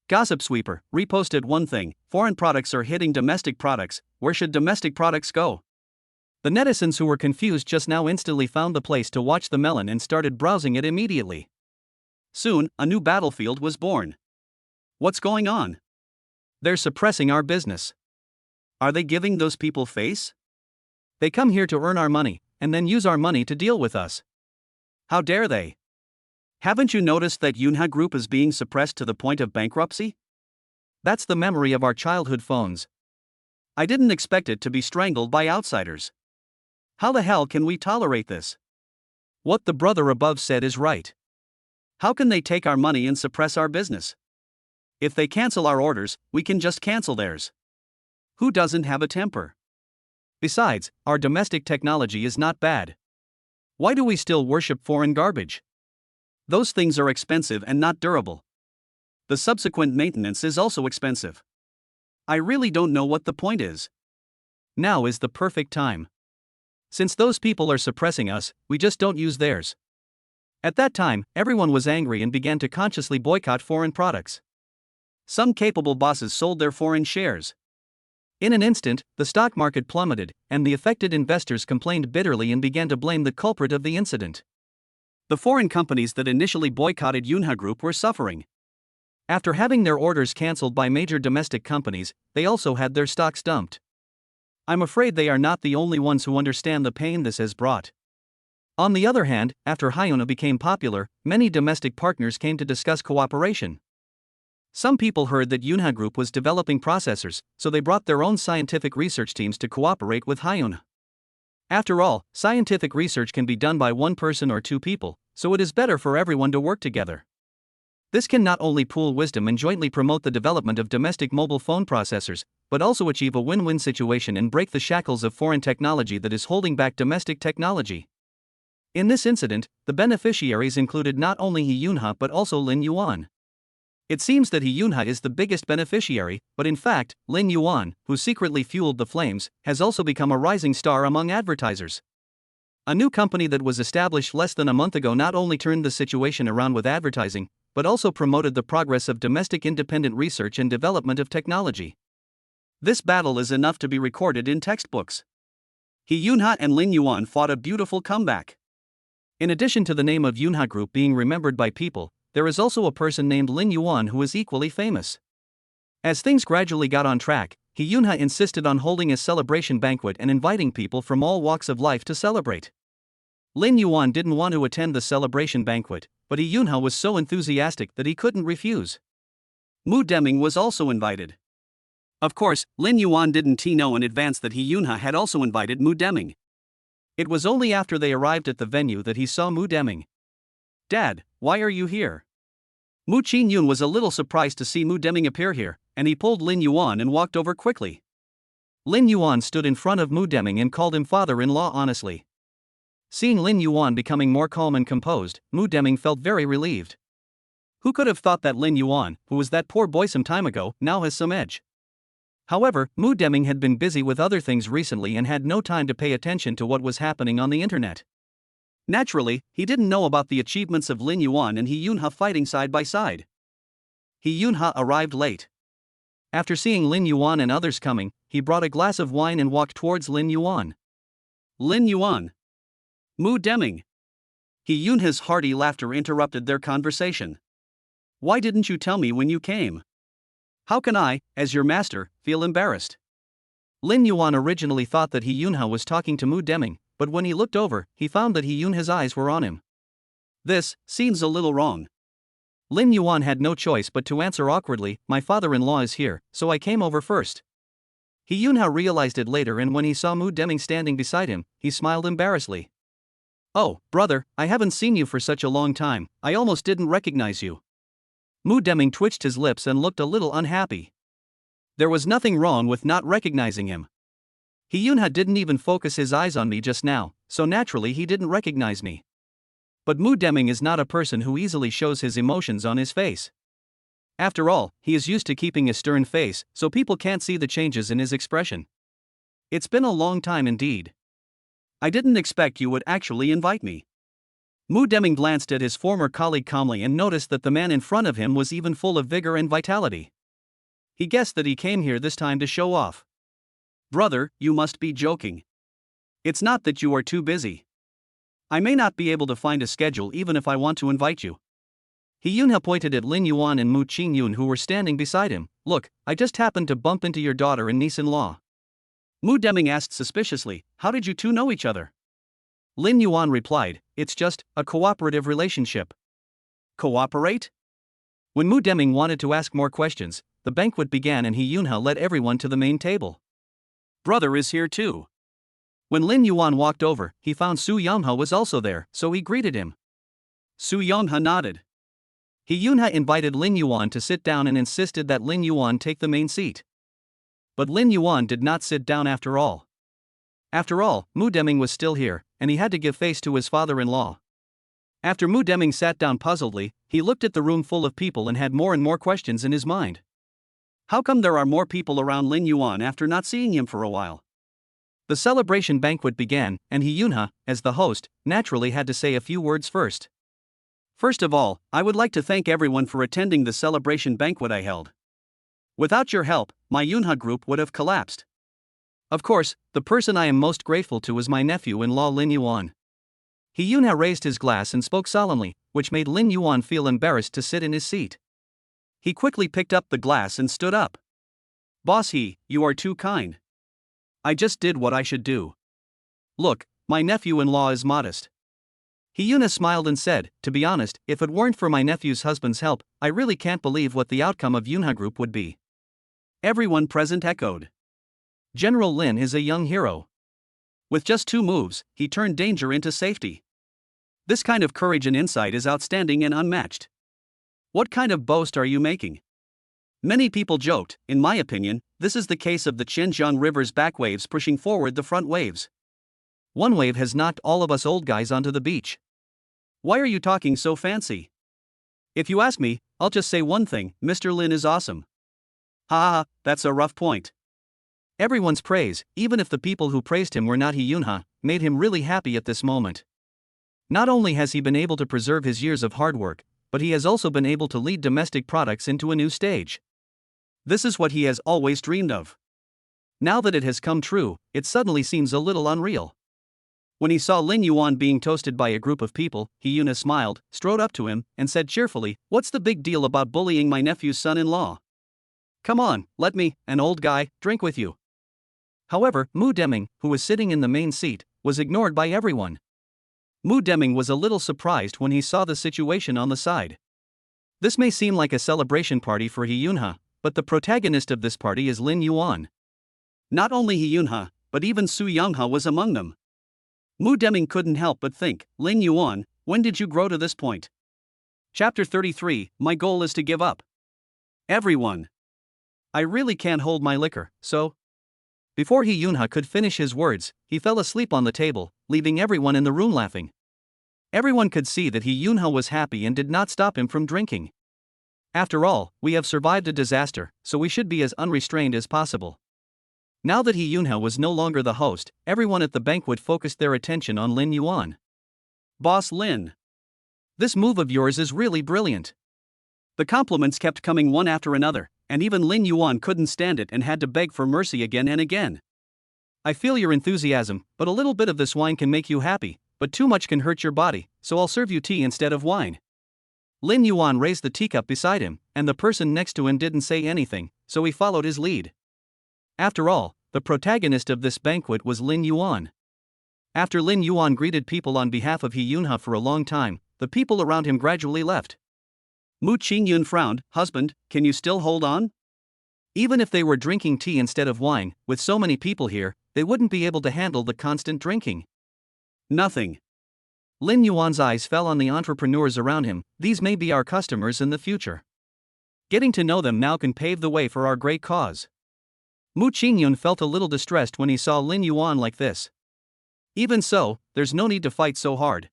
Gossip Sweeper reposted one thing: "Foreign products are hitting domestic products, where should domestic products go?" The netizens who were confused just now instantly found the place to watch the melon and started browsing it immediately. Soon, a new battlefield was born. What's going on? They're suppressing our business. Are they giving those people face? They come here to earn our money, and then use our money to deal with us. How dare they? Haven't you noticed that Yunha Group is being suppressed to the point of bankruptcy? That's the memory of our childhood phones. I didn't expect it to be strangled by outsiders. How the hell can we tolerate this? What the brother above said is right. How can they take our money and suppress our business? If they cancel our orders, we can just cancel theirs. Who doesn't have a temper? Besides, our domestic technology is not bad. Why do we still worship foreign garbage? Those things are expensive and not durable. The subsequent maintenance is also expensive. I really don't know what the point is. Now is the perfect time. Since those people are suppressing us, we just don't use theirs. At that time, everyone was angry and began to consciously boycott foreign products. Some capable bosses sold their foreign shares. In an instant, the stock market plummeted, and the affected investors complained bitterly and began to blame the culprit of the incident. The foreign companies that initially boycotted Yunha Group were suffering. After having their orders cancelled by major domestic companies, they also had their stocks dumped. I'm afraid they are not the only ones who understand the pain this has brought. On the other hand, after Hyuna became popular, many domestic partners came to discuss cooperation. Some people heard that Yunha Group was developing processors, so they brought their own scientific research teams to cooperate with Hyuna. After all, scientific research can be done by one person or two people, so it is better for everyone to work together. This can not only pool wisdom and jointly promote the development of domestic mobile phone processors, but also achieve a win-win situation and break the shackles of foreign technology that is holding back domestic technology. In this incident, the beneficiaries included not only He Yunha but also Lin Yuan. It seems that He Yunha is the biggest beneficiary, but in fact, Lin Yuan, who secretly fueled the flames, has also become a rising star among advertisers. A new company that was established less than a month ago not only turned the situation around with advertising, but also promoted the progress of domestic independent research and development of technology. This battle is enough to be recorded in textbooks. He Yunha and Lin Yuan fought a beautiful comeback. In addition to the name of Yunha Group being remembered by people, there is also a person named Lin Yuan who is equally famous. As things gradually got on track, He Yunha insisted on holding a celebration banquet and inviting people from all walks of life to celebrate. Lin Yuan didn't want to attend the celebration banquet, but He Yunha was so enthusiastic that he couldn't refuse. Mu Deming was also invited. Of course, Lin Yuan didn't know in advance that He Yunha had also invited Mu Deming. It was only after they arrived at the venue that he saw Mu Deming. "Dad, why are you here?" Mu Qin-yun was a little surprised to see Mu Deming appear here, and he pulled Lin Yuan and walked over quickly. Lin Yuan stood in front of Mu Deming and called him father-in-law honestly. Seeing Lin Yuan becoming more calm and composed, Mu Deming felt very relieved. Who could have thought that Lin Yuan, who was that poor boy some time ago, now has some edge? However, Mu Deming had been busy with other things recently and had no time to pay attention to what was happening on the internet. Naturally, he didn't know about the achievements of Lin Yuan and He Yunha fighting side by side. He Yunha arrived late. After seeing Lin Yuan and others coming, he brought a glass of wine and walked towards Lin Yuan. "Lin Yuan. Mu Deming." He Yunha's hearty laughter interrupted their conversation. "Why didn't you tell me when you came? How can I, as your master, feel embarrassed?" Lin Yuan originally thought that He Yunha was talking to Mu Deming, but when he looked over, he found that He Yunha's eyes were on him. This seems a little wrong. Lin Yuan had no choice but to answer awkwardly, "My father-in-law is here, so I came over first." He Yunha realized it later, and when he saw Mu Deming standing beside him, he smiled embarrassedly. "Oh, brother, I haven't seen you for such a long time, I almost didn't recognize you." Mu Deming twitched his lips and looked a little unhappy. There was nothing wrong with not recognizing him. He Yunha didn't even focus his eyes on me just now, so naturally he didn't recognize me. But Mu Deming is not a person who easily shows his emotions on his face. After all, he is used to keeping a stern face, so people can't see the changes in his expression. It's been a long time indeed. I didn't expect you would actually invite me. Mu Deming glanced at his former colleague calmly and noticed that the man in front of him was even full of vigor and vitality. He guessed that he came here this time to show off. "Brother, you must be joking. It's not that you are too busy. I may not be able to find a schedule even if I want to invite you." He Yunha pointed at Lin Yuan and Mu Qin-yun who were standing beside him. "Look, I just happened to bump into your daughter and niece-in-law." Mu Deming asked suspiciously, "How did you two know each other?" Lin Yuan replied, "It's just a cooperative relationship." Cooperate? When Mu Deming wanted to ask more questions, the banquet began and He Yunha led everyone to the main table. brother is here too. When Lin Yuan walked over, he found Su Yonghe was also there, so he greeted him. Su Yonghe nodded. He Yunhe invited Lin Yuan to sit down and insisted that Lin Yuan take the main seat. But Lin Yuan did not sit down after all. After all, Mu Deming was still here, and he had to give face to his father-in-law. After Mu Deming sat down puzzledly, he looked at the room full of people and had more and more questions in his mind. How come there are more people around Lin Yuan after not seeing him for a while? The celebration banquet began, and he Yunhe, as the host, naturally had to say a few words first. First of all, I would like to thank everyone for attending the celebration banquet I held. Without your help, my Yunhe group would have collapsed. Of course, the person I am most grateful to is my nephew-in-law Lin Yuan. He Yunhe raised his glass and spoke solemnly, which made Lin Yuan feel embarrassed to sit in his seat. He quickly picked up the glass and stood up. Boss you are too kind. I just did what I should do. Look, my nephew-in-law is modest. He Yunhe smiled and said, to be honest, if it weren't for my nephew's husband's help, I really can't believe what the outcome of Yunhe group would be. Everyone present echoed. General Lin is a young hero. With just 2 moves, he turned danger into safety. This kind of courage and insight is outstanding and unmatched. What kind of boast are you making? Many people joked, in my opinion, this is the case of the Xinjiang River's back waves pushing forward the front waves. One wave has knocked all of us old guys onto the beach. Why are you talking so fancy? If you ask me, I'll just say one thing, Mr. Lin is awesome. Ha, that's a rough point. Everyone's praise, even if the people who praised him were not he Yunhe, made him really happy at this moment. Not only has he been able to preserve his years of hard work, but he has also been able to lead domestic products into a new stage. This is what he has always dreamed of. Now that it has come true, it suddenly seems a little unreal. When he saw Lin Yuan being toasted by a group of people, he Yunhe smiled, strode up to him, and said cheerfully, "What's the big deal about bullying my nephew's son-in-law? Come on, let me, an old guy, drink with you." However, Mu Deming, who was sitting in the main seat, was ignored by everyone. Mu Deming was a little surprised when he saw the situation on the side. This may seem like a celebration party for he Yunhe, but the protagonist of this party is Lin Yuan. Not only he Yunhe, but even Su Yonghe was among them. Mu Deming couldn't help but think, Lin Yuan, when did you grow to this point? Chapter 33, my goal is to give up. Everyone. I really can't hold my liquor, so. Before he Yunhe could finish his words, he fell asleep on the table, leaving everyone in the room laughing. Everyone could see that he Yunhe was happy and did not stop him from drinking. After all, we have survived a disaster, so we should be as unrestrained as possible. Now that he Yunhe was no longer the host, everyone at the banquet focused their attention on Lin Yuan. Boss Lin. This move of yours is really brilliant. The compliments kept coming one after another, and even Lin Yuan couldn't stand it and had to beg for mercy again and again. I feel your enthusiasm, but a little bit of this wine can make you happy, but too much can hurt your body, so I'll serve you tea instead of wine. Lin Yuan raised the teacup beside him, and the person next to him didn't say anything, so he followed his lead. After all, the protagonist of this banquet was Lin Yuan. After Lin Yuan greeted people on behalf of he Yunhe for a long time, the people around him gradually left. Mu Qingyun frowned, "Husband, can you still hold on?" Even if they were drinking tea instead of wine, with so many people here, they wouldn't be able to handle the constant drinking. Nothing. Lin Yuan's eyes fell on the entrepreneurs around him. These may be our customers in the future. Getting to know them now can pave the way for our great cause. Mu Qingyun felt a little distressed when he saw Lin Yuan like this. Even so, there's no need to fight so hard.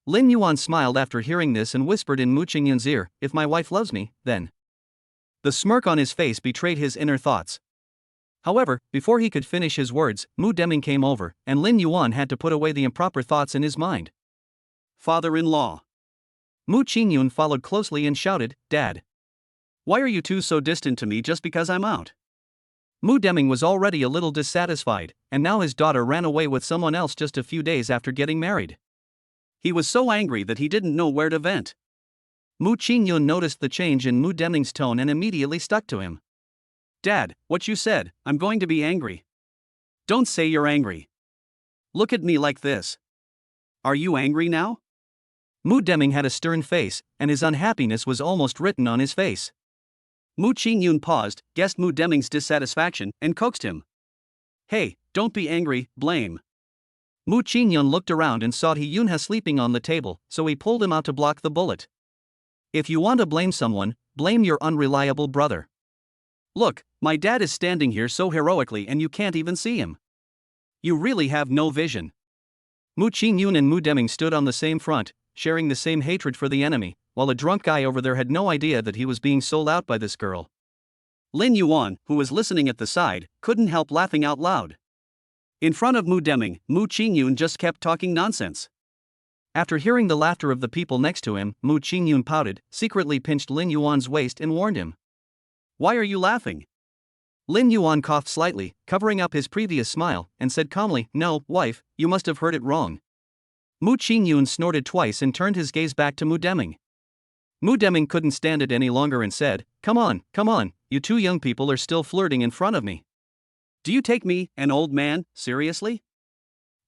Lin Yuan smiled after hearing this and whispered in Mu Qingyun's ear, "If my wife loves me, then." The smirk on his face betrayed his inner thoughts. However, before he could finish his words, Mu Deming came over, and Lin Yuan had to put away the improper thoughts in his mind. Father-in-law. Mu Qingyun followed closely and shouted, "Dad. Why are you two so distant to me just because I'm out?" Mu Deming was already a little dissatisfied, and now his daughter ran away with someone else just a few days after getting married. He was so angry that he didn't know where to vent. Mu Qingyun noticed the change in Mu Deming's tone and immediately stuck to him. "Dad, what you said, I'm going to be angry." "Don't say you're angry. Look at me like this. Are you angry now?" Mu Deming had a stern face, and his unhappiness was almost written on his face. Mu Qingyun paused, guessed Mu Deming's dissatisfaction, and coaxed him. Hey, don't be angry, blame. Mu Qingyun looked around and saw He-yunha sleeping on the table, so he pulled him out to block the bullet. If you want to blame someone, blame your unreliable brother. Look, my dad is standing here so heroically and you can't even see him. You really have no vision. Mu Qingyun and Mu Deming stood on the same front, sharing the same hatred for the enemy, while a drunk guy over there had no idea that he was being sold out by this girl. Lin Yuan, who was listening at the side, couldn't help laughing out loud. In front of Mu Deming, Mu Qingyun just kept talking nonsense. After hearing the laughter of the people next to him, Mu Qingyun pouted, secretly pinched Lin Yuan's waist and warned him. Why are you laughing? Lin Yuan coughed slightly, covering up his previous smile, and said calmly, No, wife, you must have heard it wrong. Mu Qingyun snorted twice and turned his gaze back to Mu Deming. Mu Deming couldn't stand it any longer and said, Come on, you two young people are still flirting in front of me. Do you take me, an old man, seriously?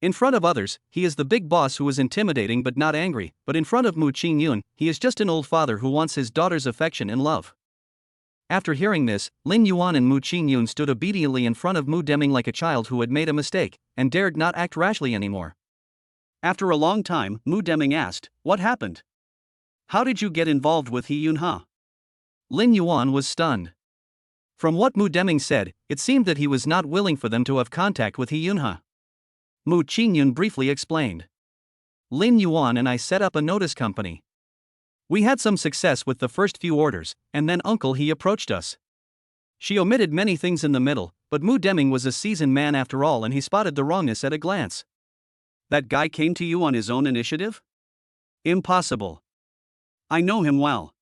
In front of others, he is the big boss who is intimidating but not angry, but in front of Mu Qingyun, he is just an old father who wants his daughter's affection and love. After hearing this, Lin Yuan and Mu Qingyun stood obediently in front of Mu Deming like a child who had made a mistake, and dared not act rashly anymore. After a long time, Mu Deming asked, What happened? How did you get involved with He-yunha? Lin Yuan was stunned. From what Mu Deming said, it seemed that he was not willing for them to have contact with He-yunha. Mu Qingyun briefly explained. Lin Yuan and I set up a notice company. We had some success with the first few orders, and then Uncle He approached us. She omitted many things in the middle, but Mu Deming was a seasoned man after all and he spotted the wrongness at a glance. That guy came to you on his own initiative? Impossible. I know him well.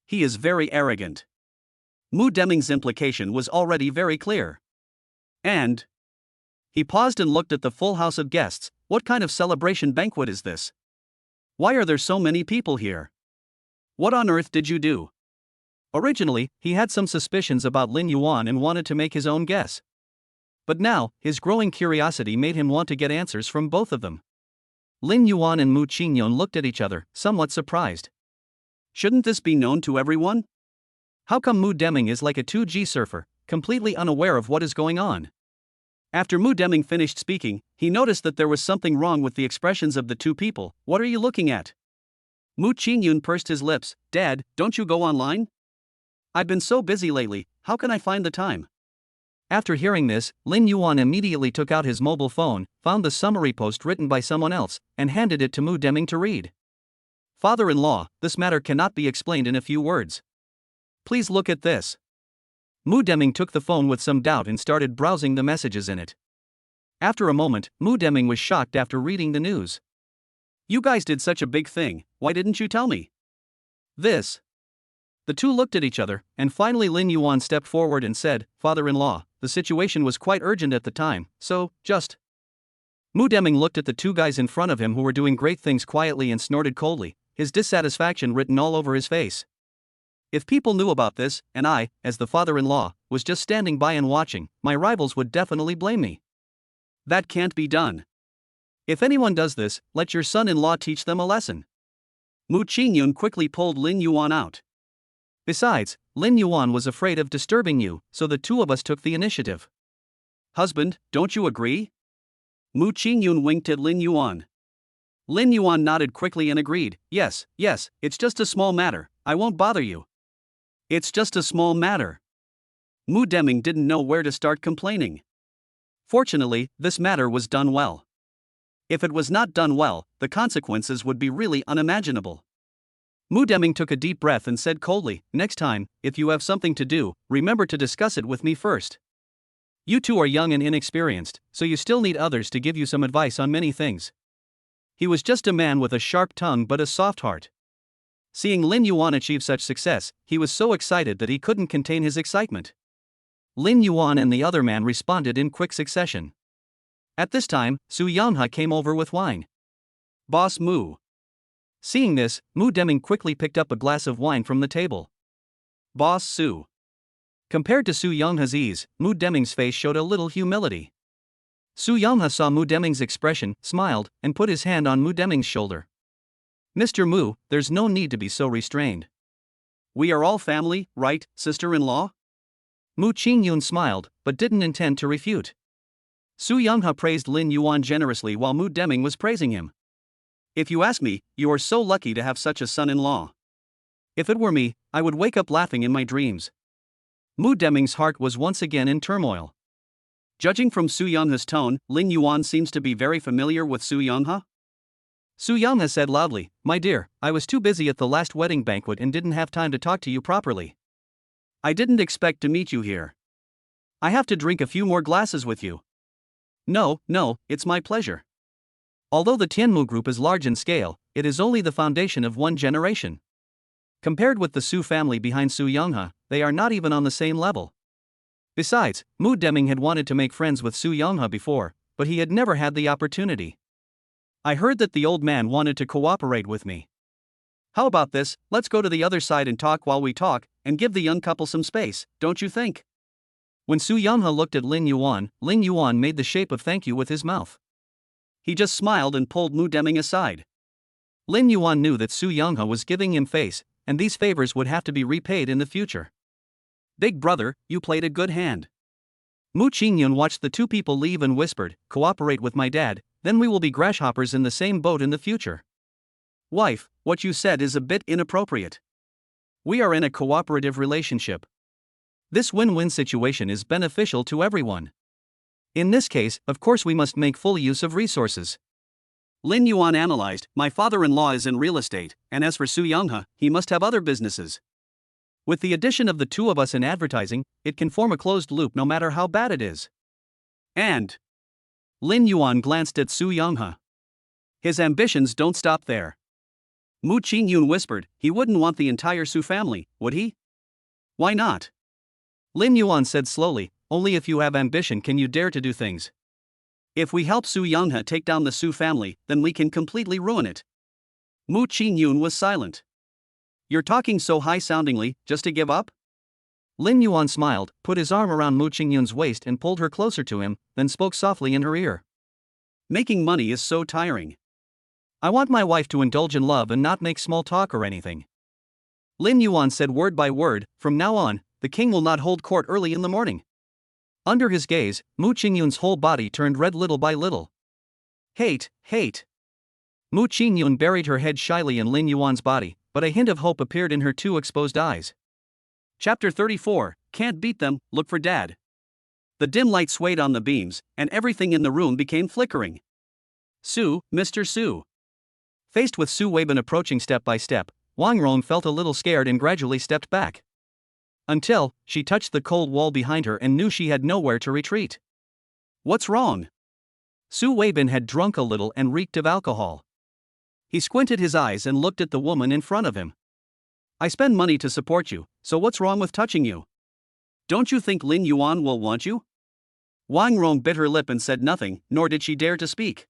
He is very arrogant. Mu Deming's implication was already very clear. And? He paused and looked at the full house of guests. What kind of celebration banquet is this? Why are there so many people here? What on earth did you do? Originally, he had some suspicions about Lin Yuan and wanted to make his own guess. But now, his growing curiosity made him want to get answers from both of them. Lin Yuan and Mu Qingyun looked at each other, somewhat surprised. Shouldn't this be known to everyone? How come Mu Deming is like a 2G surfer, completely unaware of what is going on? After Mu Deming finished speaking, he noticed that there was something wrong with the expressions of the two people. What are you looking at? Mu Qingyun pursed his lips. Dad, don't you go online? I've been so busy lately, how can I find the time? After hearing this, Lin Yuan immediately took out his mobile phone, found the summary post written by someone else, and handed it to Mu Deming to read. Father-in-law, this matter cannot be explained in a few words. Please look at this. Mu Deming took the phone with some doubt and started browsing the messages in it. After a moment, Mu Deming was shocked after reading the news. You guys did such a big thing, why didn't you tell me? This. The two looked at each other, and finally Lin Yuan stepped forward and said, Father-in-law, the situation was quite urgent at the time, so, just. Mu Deming looked at the two guys in front of him who were doing great things quietly and snorted coldly, his dissatisfaction written all over his face. If people knew about this, and I, as the father-in-law, was just standing by and watching, my rivals would definitely blame me. That can't be done. If anyone does this, let your son-in-law teach them a lesson. Mu Qingyun quickly pulled Lin Yuan out. Besides, Lin Yuan was afraid of disturbing you, so the two of us took the initiative. Husband, don't you agree? Mu Qingyun winked at Lin Yuan. Lin Yuan nodded quickly and agreed, yes, it's just a small matter, I won't bother you. It's just a small matter. Mu Deming didn't know where to start complaining. Fortunately, this matter was done well. If it was not done well, the consequences would be really unimaginable. Mu Deming took a deep breath and said coldly, Next time, if you have something to do, remember to discuss it with me first. You two are young and inexperienced, so you still need others to give you some advice on many things. He was just a man with a sharp tongue but a soft heart. Seeing Lin Yuan achieve such success, he was so excited that he couldn't contain his excitement. Lin Yuan and the other man responded in quick succession. At this time, Su Yanghe came over with wine. Boss Mu. Seeing this, Mu Deming quickly picked up a glass of wine from the table. Boss Su. Compared to Su Yanghe's ease, Mu Deming's face showed a little humility. Su Yanghe saw Mu Deming's expression, smiled, and put his hand on Mu Deming's shoulder. Mr. Mu, there's no need to be so restrained. We are all family, right, sister-in-law? Mu Qingyun smiled, but didn't intend to refute. Su Youngha praised Lin Yuan generously while Mu Deming was praising him. If you ask me, you are so lucky to have such a son-in-law. If it were me, I would wake up laughing in my dreams. Mu Deming's heart was once again in turmoil. Judging from Su Youngha's tone, Lin Yuan seems to be very familiar with Su Youngha. Su Youngha said loudly, "My dear, I was too busy at the last wedding banquet and didn't have time to talk to you properly. I didn't expect to meet you here. I have to drink a few more glasses with you." No, it's my pleasure. Although the Tianmu group is large in scale, it is only the foundation of one generation. Compared with the Su family behind Su Youngha, they are not even on the same level. Besides, Mu Deming had wanted to make friends with Su Youngha before, but he had never had the opportunity. I heard that the old man wanted to cooperate with me. How about this, let's go to the other side and talk while we talk, and give the young couple some space, don't you think? When Su Youngha looked at Lin Yuan made the shape of thank you with his mouth. He just smiled and pulled Mu Deming aside. Lin Yuan knew that Su Youngha was giving him face, and these favors would have to be repaid in the future. Big brother, you played a good hand. Mu Qingyun watched the two people leave and whispered, "Cooperate with my dad, then we will be grasshoppers in the same boat in the future." Wife, what you said is a bit inappropriate. We are in a cooperative relationship. This win-win situation is beneficial to everyone. In this case, of course we must make full use of resources. Lin Yuan analyzed, "My father-in-law is in real estate, and as for Su Youngha, he must have other businesses. With the addition of the two of us in advertising, it can form a closed loop no matter how bad it is." And Lin Yuan glanced at Su Youngha. His ambitions don't stop there. Mu Qingyun whispered, "He wouldn't want the entire Su family, would he?" "Why not?" Lin Yuan said slowly, "Only if you have ambition can you dare to do things. If we help Su Youngha take down the Su family, then we can completely ruin it." Mu Qingyun was silent. "You're talking so high-soundingly, just to give up?" Lin Yuan smiled, put his arm around Mu Qingyun's waist and pulled her closer to him, then spoke softly in her ear. "Making money is so tiring. I want my wife to indulge in love and not make small talk or anything." Lin Yuan said word by word, "From now on, the king will not hold court early in the morning." Under his gaze, Mu Qingyun's whole body turned red little by little. Hate. Mu Qingyun buried her head shyly in Lin Yuan's body, but a hint of hope appeared in her two exposed eyes. Chapter 34, Can't Beat Them, Look for Dad. The dim light swayed on the beams, and everything in the room became flickering. Su, Mr. Su. Faced with Su Weibin approaching step by step, Wang Rong felt a little scared and gradually stepped back. Until she touched the cold wall behind her and knew she had nowhere to retreat. What's wrong? Su Weibin had drunk a little and reeked of alcohol. He squinted his eyes and looked at the woman in front of him. "I spend money to support you, so what's wrong with touching you? Don't you think Lin Yuan will want you?" Wang Rong bit her lip and said nothing, nor did she dare to speak.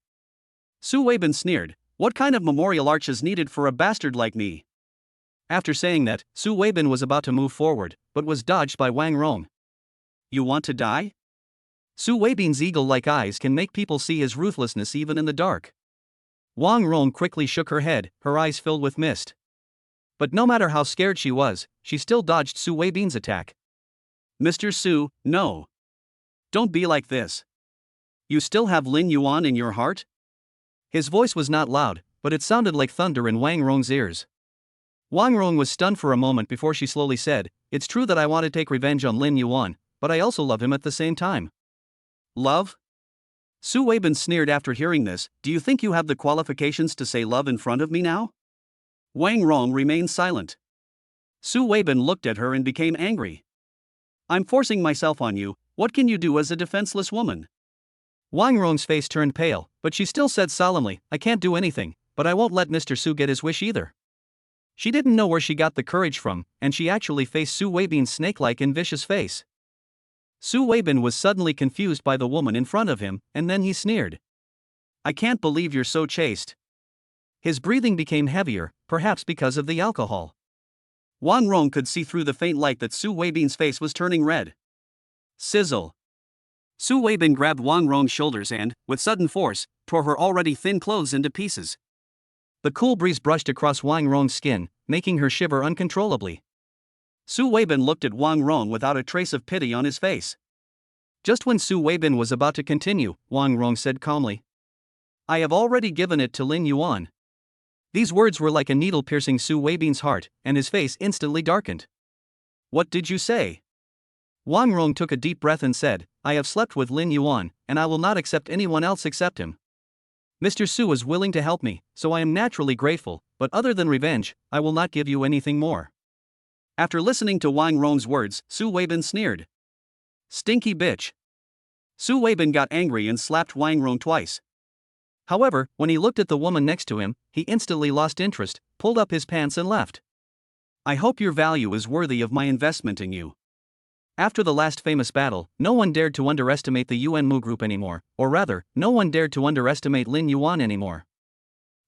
Su Weibin sneered, "What kind of memorial arch is needed for a bastard like me?" After saying that, Su Weibin was about to move forward, but was dodged by Wang Rong. "You want to die?" Su Weibin's eagle-like eyes can make people see his ruthlessness even in the dark. Wang Rong quickly shook her head, her eyes filled with mist. But no matter how scared she was, she still dodged Su Weibin's attack. "Mr. Su, no. Don't be like this. You still have Lin Yuan in your heart?" His voice was not loud, but it sounded like thunder in Wang Rong's ears. Wang Rong was stunned for a moment before she slowly said, "It's true that I want to take revenge on Lin Yuan, but I also love him at the same time." "Love?" Su Weibin sneered after hearing this, "Do you think you have the qualifications to say love in front of me now?" Wang Rong remained silent. Su Weibin looked at her and became angry. "I'm forcing myself on you, what can you do as a defenseless woman?" Wang Rong's face turned pale, but she still said solemnly, "I can't do anything, but I won't let Mr. Su get his wish either." She didn't know where she got the courage from, and she actually faced Su Weibin's snake-like and vicious face. Su Weibin was suddenly confused by the woman in front of him, and then he sneered. "I can't believe you're so chaste." His breathing became heavier, perhaps because of the alcohol. Wang Rong could see through the faint light that Su Weibin's face was turning red. Sizzle. Su Weibin grabbed Wang Rong's shoulders and, with sudden force, tore her already thin clothes into pieces. The cool breeze brushed across Wang Rong's skin, making her shiver uncontrollably. Su Weibin looked at Wang Rong without a trace of pity on his face. Just when Su Weibin was about to continue, Wang Rong said calmly, "I have already given it to Lin Yuan." These words were like a needle piercing Su Weibin's heart, and his face instantly darkened. "What did you say?" Wang Rong took a deep breath and said, "I have slept with Lin Yuan, and I will not accept anyone else except him. Mr. Su was willing to help me, so I am naturally grateful, but other than revenge, I will not give you anything more." After listening to Wang Rong's words, Su Weibin sneered. "Stinky bitch." Su Weibin got angry and slapped Wang Rong twice. However, when he looked at the woman next to him, he instantly lost interest, pulled up his pants and left. "I hope your value is worthy of my investment in you." After the last famous battle, no one dared to underestimate the Yuan Mu group anymore, or rather, no one dared to underestimate Lin Yuan anymore.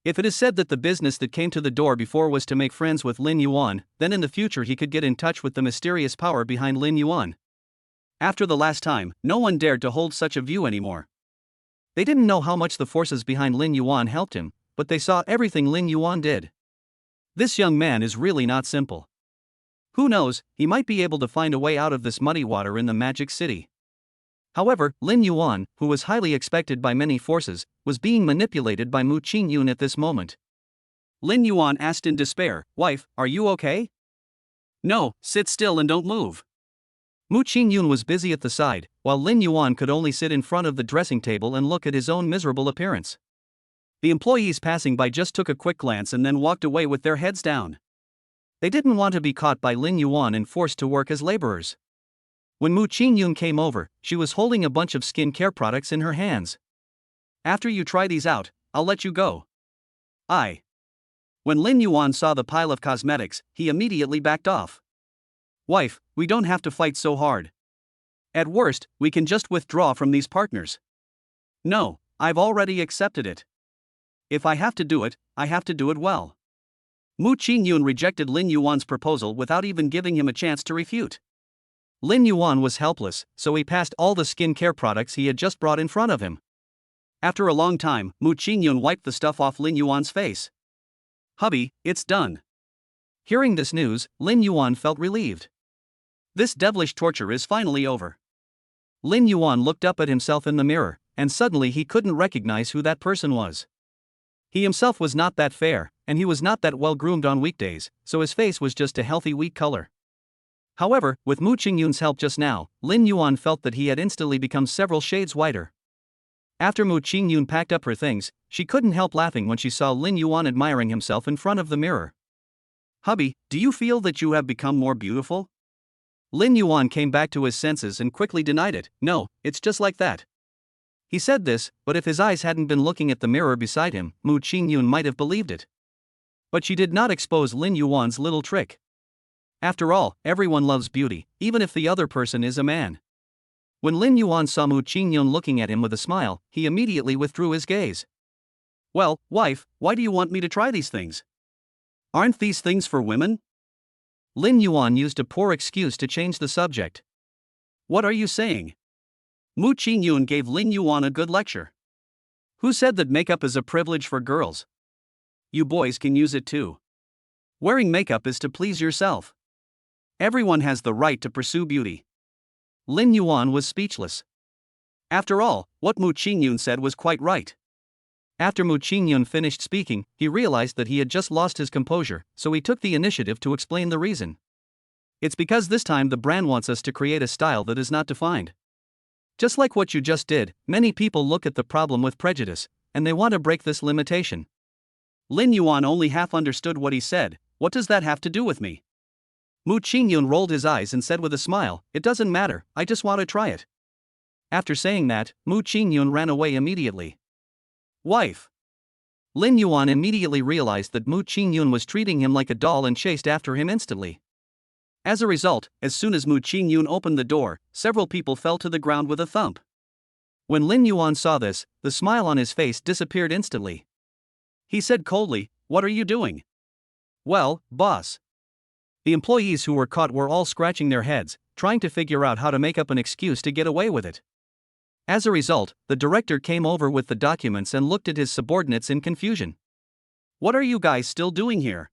If it is said that the business that came to the door before was to make friends with Lin Yuan, then in the future he could get in touch with the mysterious power behind Lin Yuan. After the last time, no one dared to hold such a view anymore. They didn't know how much the forces behind Lin Yuan helped him, but they saw everything Lin Yuan did. This young man is really not simple. Who knows, he might be able to find a way out of this muddy water in the Magic City. However, Lin Yuan, who was highly expected by many forces, was being manipulated by Mu Qingyun at this moment. Lin Yuan asked in despair, "Wife, are you okay?" "No, sit still and don't move." Mu Qingyun was busy at the side, while Lin Yuan could only sit in front of the dressing table and look at his own miserable appearance. The employees passing by just took a quick glance and then walked away with their heads down. They didn't want to be caught by Lin Yuan and forced to work as laborers. When Mu Qingyun came over, she was holding a bunch of skin care products in her hands. "After you try these out, I'll let you go." When Lin Yuan saw the pile of cosmetics, he immediately backed off. "Wife, we don't have to fight so hard. At worst, we can just withdraw from these partners." "No, I've already accepted it. If I have to do it, I have to do it well." Mu Qingyun rejected Lin Yuan's proposal without even giving him a chance to refute. Lin Yuan was helpless, so he passed all the skin care products he had just brought in front of him. After a long time, Mu Qingyun wiped the stuff off Lin Yuan's face. "Hubby, it's done." Hearing this news, Lin Yuan felt relieved. This devilish torture is finally over. Lin Yuan looked up at himself in the mirror, and suddenly he couldn't recognize who that person was. He himself was not that fair, and he was not that well groomed on weekdays, so his face was just a healthy wheat color. However, with Mu Qingyun's help just now, Lin Yuan felt that he had instantly become several shades whiter. After Mu Qingyun packed up her things, she couldn't help laughing when she saw Lin Yuan admiring himself in front of the mirror. "Hubby, do you feel that you have become more beautiful?" Lin Yuan came back to his senses and quickly denied it. "No, it's just like that." He said this, but if his eyes hadn't been looking at the mirror beside him, Mu Qingyun might have believed it. But she did not expose Lin Yuan's little trick. After all, everyone loves beauty, even if the other person is a man. When Lin Yuan saw Mu Qingyun looking at him with a smile, he immediately withdrew his gaze. "Well, wife, why do you want me to try these things? Aren't these things for women?" Lin Yuan used a poor excuse to change the subject. "What are you saying?" Mu Qingyun gave Lin Yuan a good lecture. "Who said that makeup is a privilege for girls? You boys can use it too. Wearing makeup is to please yourself. Everyone has the right to pursue beauty." Lin Yuan was speechless. After all, what Mu Qingyun said was quite right. After Mu Qingyun finished speaking, he realized that he had just lost his composure, so he took the initiative to explain the reason. "It's because this time the brand wants us to create a style that is not defined. Just like what you just did, many people look at the problem with prejudice, and they want to break this limitation." Lin Yuan only half understood what he said. "What does that have to do with me?" Mu Qingyun rolled his eyes and said with a smile, "It doesn't matter, I just want to try it." After saying that, Mu Qingyun ran away immediately. "Wife." Lin Yuan immediately realized that Mu Qingyun was treating him like a doll and chased after him instantly. As a result, as soon as Mu Qingyun opened the door, several people fell to the ground with a thump. When Lin Yuan saw this, the smile on his face disappeared instantly. He said coldly, "What are you doing?" "Well, boss." The employees who were caught were all scratching their heads, trying to figure out how to make up an excuse to get away with it. As a result, the director came over with the documents and looked at his subordinates in confusion. "What are you guys still doing here?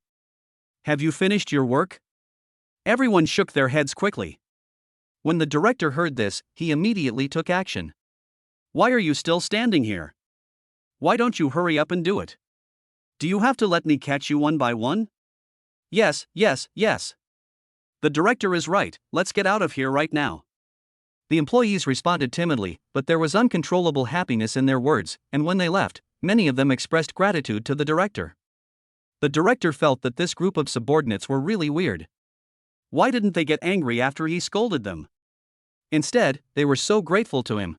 Have you finished your work?" Everyone shook their heads quickly. When the director heard this, he immediately took action. Why are you still standing here? Why don't you hurry up and do it? Do you have to let me catch you one by one? Yes, yes, yes. The director is right, let's get out of here right now. The employees responded timidly, but there was uncontrollable happiness in their words, and when they left, many of them expressed gratitude to the director. The director felt that this group of subordinates were really weird. Why didn't they get angry after he scolded them? Instead, they were so grateful to him.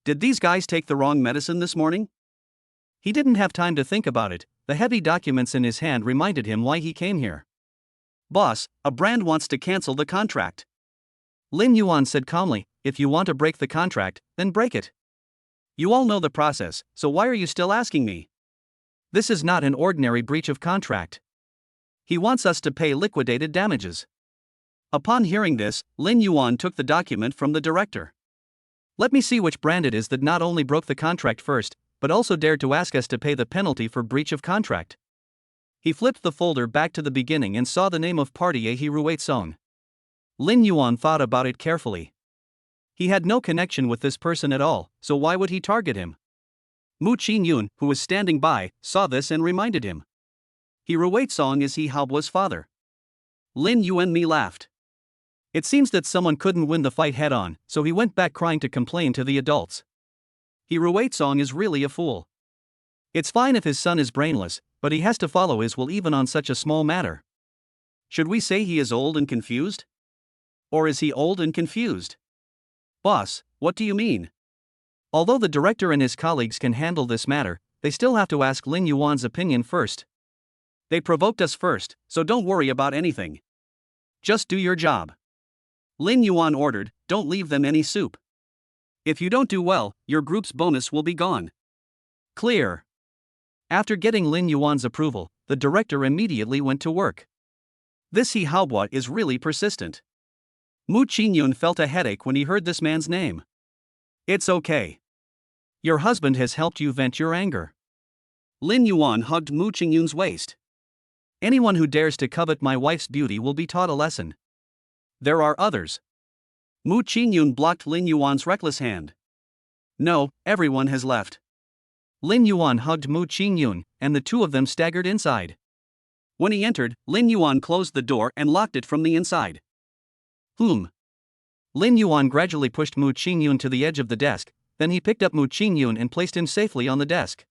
Did these guys take the wrong medicine this morning? He didn't have time to think about it. The heavy documents in his hand reminded him why he came here. Boss, a brand wants to cancel the contract. Lin Yuan said calmly, if you want to break the contract, then break it. You all know the process, so why are you still asking me? This is not an ordinary breach of contract. He wants us to pay liquidated damages. Upon hearing this, Lin Yuan took the document from the director. Let me see which brand it is that not only broke the contract first, but also dared to ask us to pay the penalty for breach of contract. He flipped the folder back to the beginning and saw the name of party A Hiruetsong. Lin Yuan thought about it carefully. He had no connection with this person at all, so why would he target him? Mu Qin-yun, who was standing by, saw this and reminded him. Hiruetsong is He Haobuo's father. Lin Yuan laughed. It seems that someone couldn't win the fight head-on, so he went back crying to complain to the adults. Hiruetsong is really a fool. It's fine if his son is brainless, but he has to follow his will even on such a small matter. Should we say he is old and confused? Or is he old and confused? Boss, what do you mean? Although the director and his colleagues can handle this matter, they still have to ask Lin Yuan's opinion first. They provoked us first, so don't worry about anything. Just do your job. Lin Yuan ordered, don't leave them any soup. If you don't do well, your group's bonus will be gone. Clear. After getting Lin Yuan's approval, the director immediately went to work. This He Haobuo is really persistent. Mu Qin-yun felt a headache when he heard this man's name. It's okay. Your husband has helped you vent your anger. Lin Yuan hugged Mu Qin-yun's waist. Anyone who dares to covet my wife's beauty will be taught a lesson. There are others. Mu Qin-yun blocked Lin Yuan's reckless hand. No, everyone has left. Lin Yuan hugged Mu Qin-yun, and the two of them staggered inside. When he entered, Lin Yuan closed the door and locked it from the inside. Lin Yuan gradually pushed Mu Qin-yun to the edge of the desk, then he picked up Mu Qin-yun and placed him safely on the desk.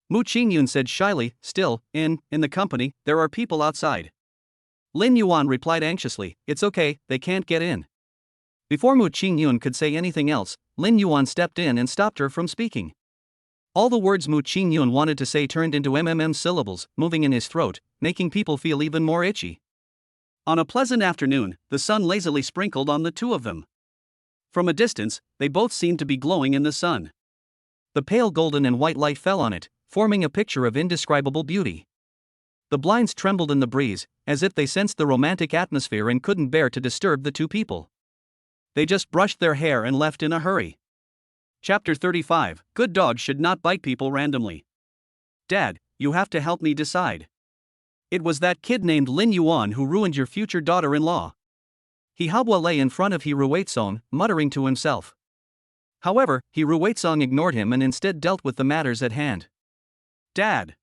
Mu Qin-yun said shyly, still, in the company, there are people outside. Lin Yuan replied anxiously, it's okay, they can't get in. Before Mu Qin-yun could say anything else, Lin Yuan stepped in and stopped her from speaking. All the words Mu Qin-yun wanted to say turned into syllables, moving in his throat, making people feel even more itchy. On a pleasant afternoon, the sun lazily sprinkled on the two of them. From a distance, they both seemed to be glowing in the sun. The pale golden and white light fell on it, forming a picture of indescribable beauty. The blinds trembled in the breeze, as if they sensed the romantic atmosphere and couldn't bear to disturb the two people. They just brushed their hair and left in a hurry. Chapter 35, Good dogs should not bite people randomly. Dad, you have to help me decide. It was that kid named Lin Yuan who ruined your future daughter-in-law. He Haobuo lay in front of Hiruetsong, muttering to himself. However, Hiruetsong ignored him and instead dealt with the matters at hand. Dad!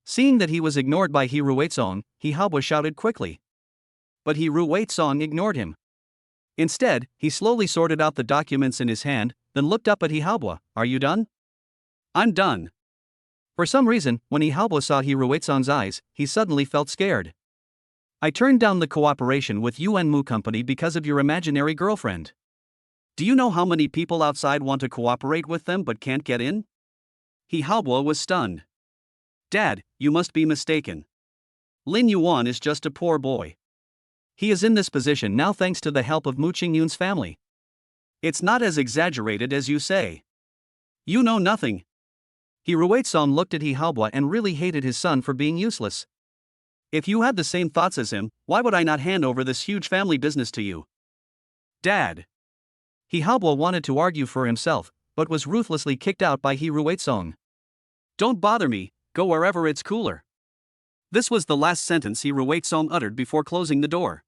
Seeing that he was ignored by Hiruetsong, He Haobuo shouted quickly. But Hiruetsong ignored him. Instead, he slowly sorted out the documents in his hand, then looked up at He Haobuo. Are you done? I'm done. For some reason, when He Haobuo saw Hiruetsong's eyes, he suddenly felt scared. I turned down the cooperation with Yuan Mu Company because of your imaginary girlfriend. Do you know how many people outside want to cooperate with them but can't get in? He Haobuo was stunned. Dad, you must be mistaken. Lin Yuan is just a poor boy. He is in this position now thanks to the help of Mu Qingyun's family. It's not as exaggerated as you say. You know nothing. Hiruetsong looked at He Haobuo and really hated his son for being useless. If you had the same thoughts as him, why would I not hand over this huge family business to you? Dad! He Haobuo wanted to argue for himself, but was ruthlessly kicked out by Hiruetsong. Don't bother me, go wherever it's cooler. This was the last sentence Hiruetsong uttered before closing the door.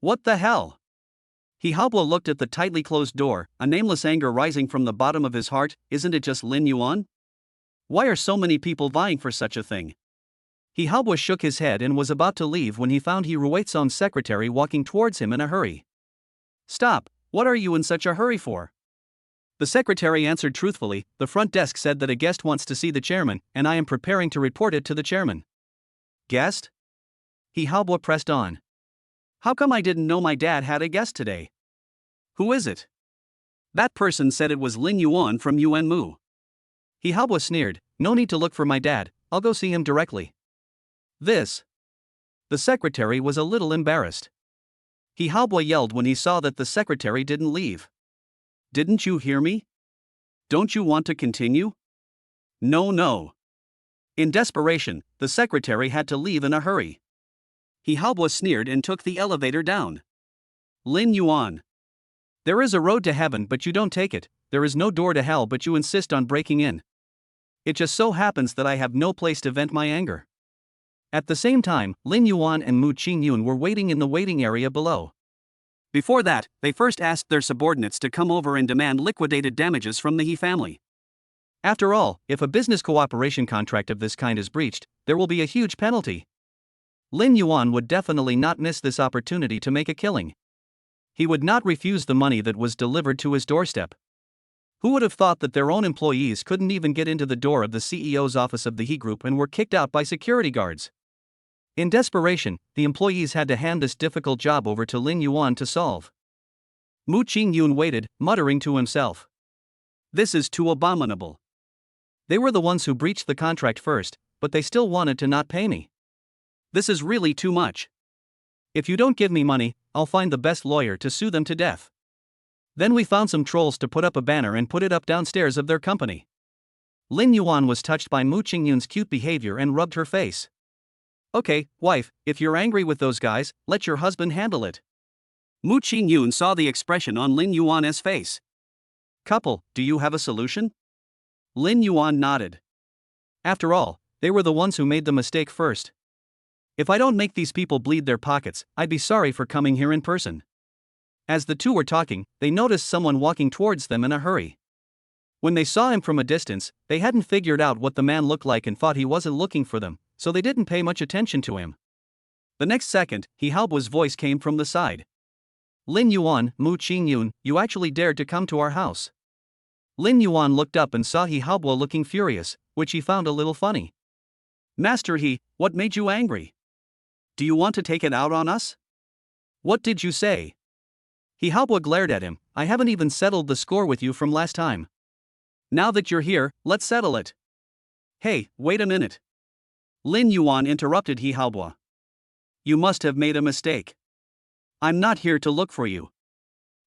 What the hell? He Haobo looked at the tightly closed door, a nameless anger rising from the bottom of his heart. Isn't it just Lin Yuan? Why are so many people vying for such a thing? He Haobo shook his head and was about to leave when he found He Ruizong's secretary walking towards him in a hurry. Stop, what are you in such a hurry for? The secretary answered truthfully. The front desk said that a guest wants to see the chairman, and I am preparing to report it to the chairman. Guest? He Haobo pressed on. How come I didn't know my dad had a guest today? Who is it? That person said it was Lin Yuan from Yuanmu. He Haobo sneered. No need to look for my dad, I'll go see him directly. This. The secretary was a little embarrassed. He Haobo yelled when he saw that the secretary didn't leave. Didn't you hear me? Don't you want to continue? No. In desperation, the secretary had to leave in a hurry. He Haobo sneered and took the elevator down. Lin Yuan. There is a road to heaven but you don't take it, there is no door to hell but you insist on breaking in. It just so happens that I have no place to vent my anger. At the same time, Lin Yuan and Mu Qingyun were waiting in the waiting area below. Before that, they first asked their subordinates to come over and demand liquidated damages from the He family. After all, if a business cooperation contract of this kind is breached, there will be a huge penalty. Lin Yuan would definitely not miss this opportunity to make a killing. He would not refuse the money that was delivered to his doorstep. Who would have thought that their own employees couldn't even get into the door of the CEO's office of the He Group and were kicked out by security guards? In desperation, the employees had to hand this difficult job over to Lin Yuan to solve. Mu Qingyun waited, muttering to himself. This is too abominable. They were the ones who breached the contract first, but they still wanted to not pay me. This is really too much. If you don't give me money, I'll find the best lawyer to sue them to death. Then we found some trolls to put up a banner and put it up downstairs of their company. Lin Yuan was touched by Mu Qingyun's cute behavior and rubbed her face. Okay, wife, if you're angry with those guys, let your husband handle it. Mu Qingyun saw the expression on Lin Yuan's face. Couple, do you have a solution? Lin Yuan nodded. After all, they were the ones who made the mistake first. If I don't make these people bleed their pockets, I'd be sorry for coming here in person. As the two were talking, they noticed someone walking towards them in a hurry. When they saw him from a distance, they hadn't figured out what the man looked like and thought he wasn't looking for them, so they didn't pay much attention to him. The next second, He Haobo's voice came from the side. Lin Yuan, Mu Qingyun, you actually dared to come to our house. Lin Yuan looked up and saw He Haobo looking furious, which he found a little funny. Master He, what made you angry? Do you want to take it out on us? What did you say? He Haobo glared at him. I haven't even settled the score with you from last time. Now that you're here, let's settle it. Hey, wait a minute. Lin Yuan interrupted He Haobo. You must have made a mistake. I'm not here to look for you.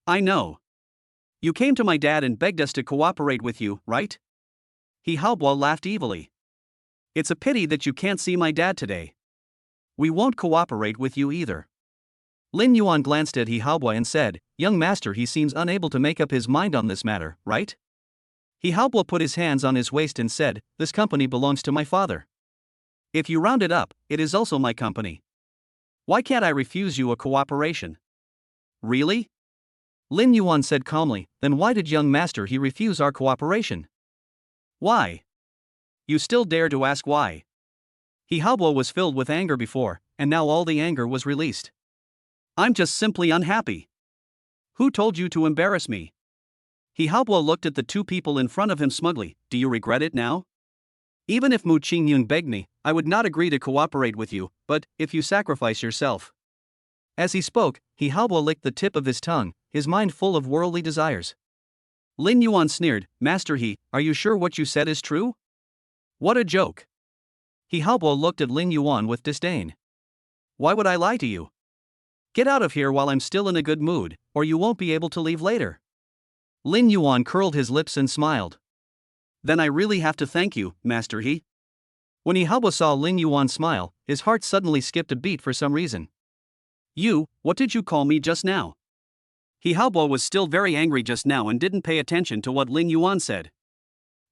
I know. You came to my dad and begged us to cooperate with you, right? He Haobo laughed evilly. It's a pity that you can't see my dad today. We won't cooperate with you either. Lin Yuan glanced at He Haobo and said, Young master, he seems unable to make up his mind on this matter, right? He Haobo put his hands on his waist and said, This company belongs to my father. If you round it up, it is also my company. Why can't I refuse you a cooperation? Really? Lin Yuan said calmly, Then why did young master he refuse our cooperation? Why? You still dare to ask why? He Haobo was filled with anger before, and now all the anger was released. I'm just simply unhappy. Who told you to embarrass me? He Haobo looked at the two people in front of him smugly. Do you regret it now? Even if Mu Qingyun begged me, I would not agree to cooperate with you, but if you sacrifice yourself. As he spoke, He Haobo licked the tip of his tongue, his mind full of worldly desires. Lin Yuan sneered, Master He, are you sure what you said is true? What a joke. He Haobo looked at Lin Yuan with disdain. Why would I lie to you? Get out of here while I'm still in a good mood, or you won't be able to leave later. Lin Yuan curled his lips and smiled. Then I really have to thank you, Master He. When He Haobo saw Lin Yuan smile, his heart suddenly skipped a beat for some reason. You, what did you call me just now? He Haobo was still very angry just now and didn't pay attention to what Lin Yuan said.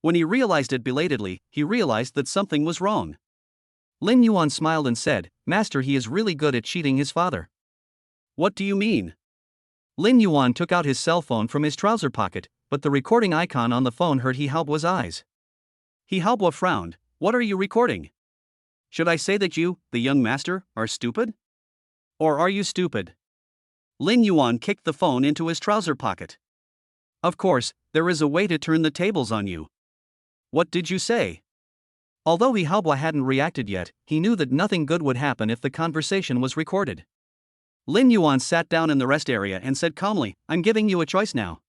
When he realized it belatedly, he realized that something was wrong. Lin Yuan smiled and said, Master He is really good at cheating his father. What do you mean? Lin Yuan took out his cell phone from his trouser pocket, but the recording icon on the phone hurt He Haobuo's eyes. He Haobuo frowned. What are you recording? Should I say that you, the young master, are stupid? Or are you stupid? Lin Yuan kicked the phone into his trouser pocket. Of course, there is a way to turn the tables on you. What did you say? Although He Haobuo hadn't reacted yet, he knew that nothing good would happen if the conversation was recorded. Lin Yuan sat down in the rest area and said calmly, I'm giving you a choice now.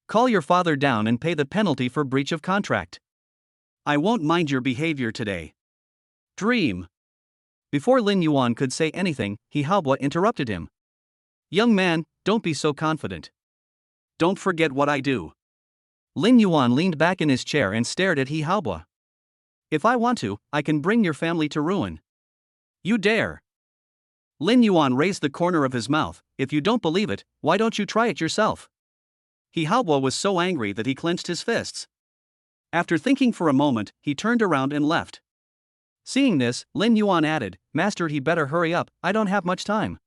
Call your father down and pay the penalty for breach of contract. I won't mind your behavior today. Dream. Before Lin Yuan could say anything, He Haobuo interrupted him. Young man, don't be so confident. Don't forget what I do. Lin Yuan leaned back in his chair and stared at He Haobuo. If I want to, I can bring your family to ruin. You dare. Lin Yuan raised the corner of his mouth. If you don't believe it, why don't you try it yourself? He Haobuo was so angry that he clenched his fists. After thinking for a moment, he turned around and left. Seeing this, Lin Yuan added, Master, he better hurry up, I don't have much time.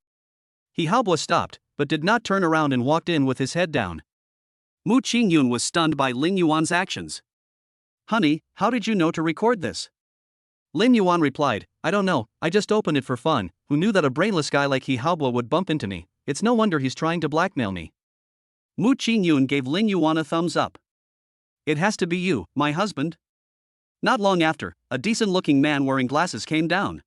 He Haobuo stopped, but did not turn around and walked in with his head down. Mu Qingyun was stunned by Lin Yuan's actions. Honey, how did you know to record this? Lin Yuan replied, I don't know, I just opened it for fun. Who knew that a brainless guy like He Haobuo would bump into me? It's no wonder he's trying to blackmail me. Mu Qingyun gave Lin Yuan a thumbs up. It has to be you, my husband. Not long after, a decent-looking man wearing glasses came down.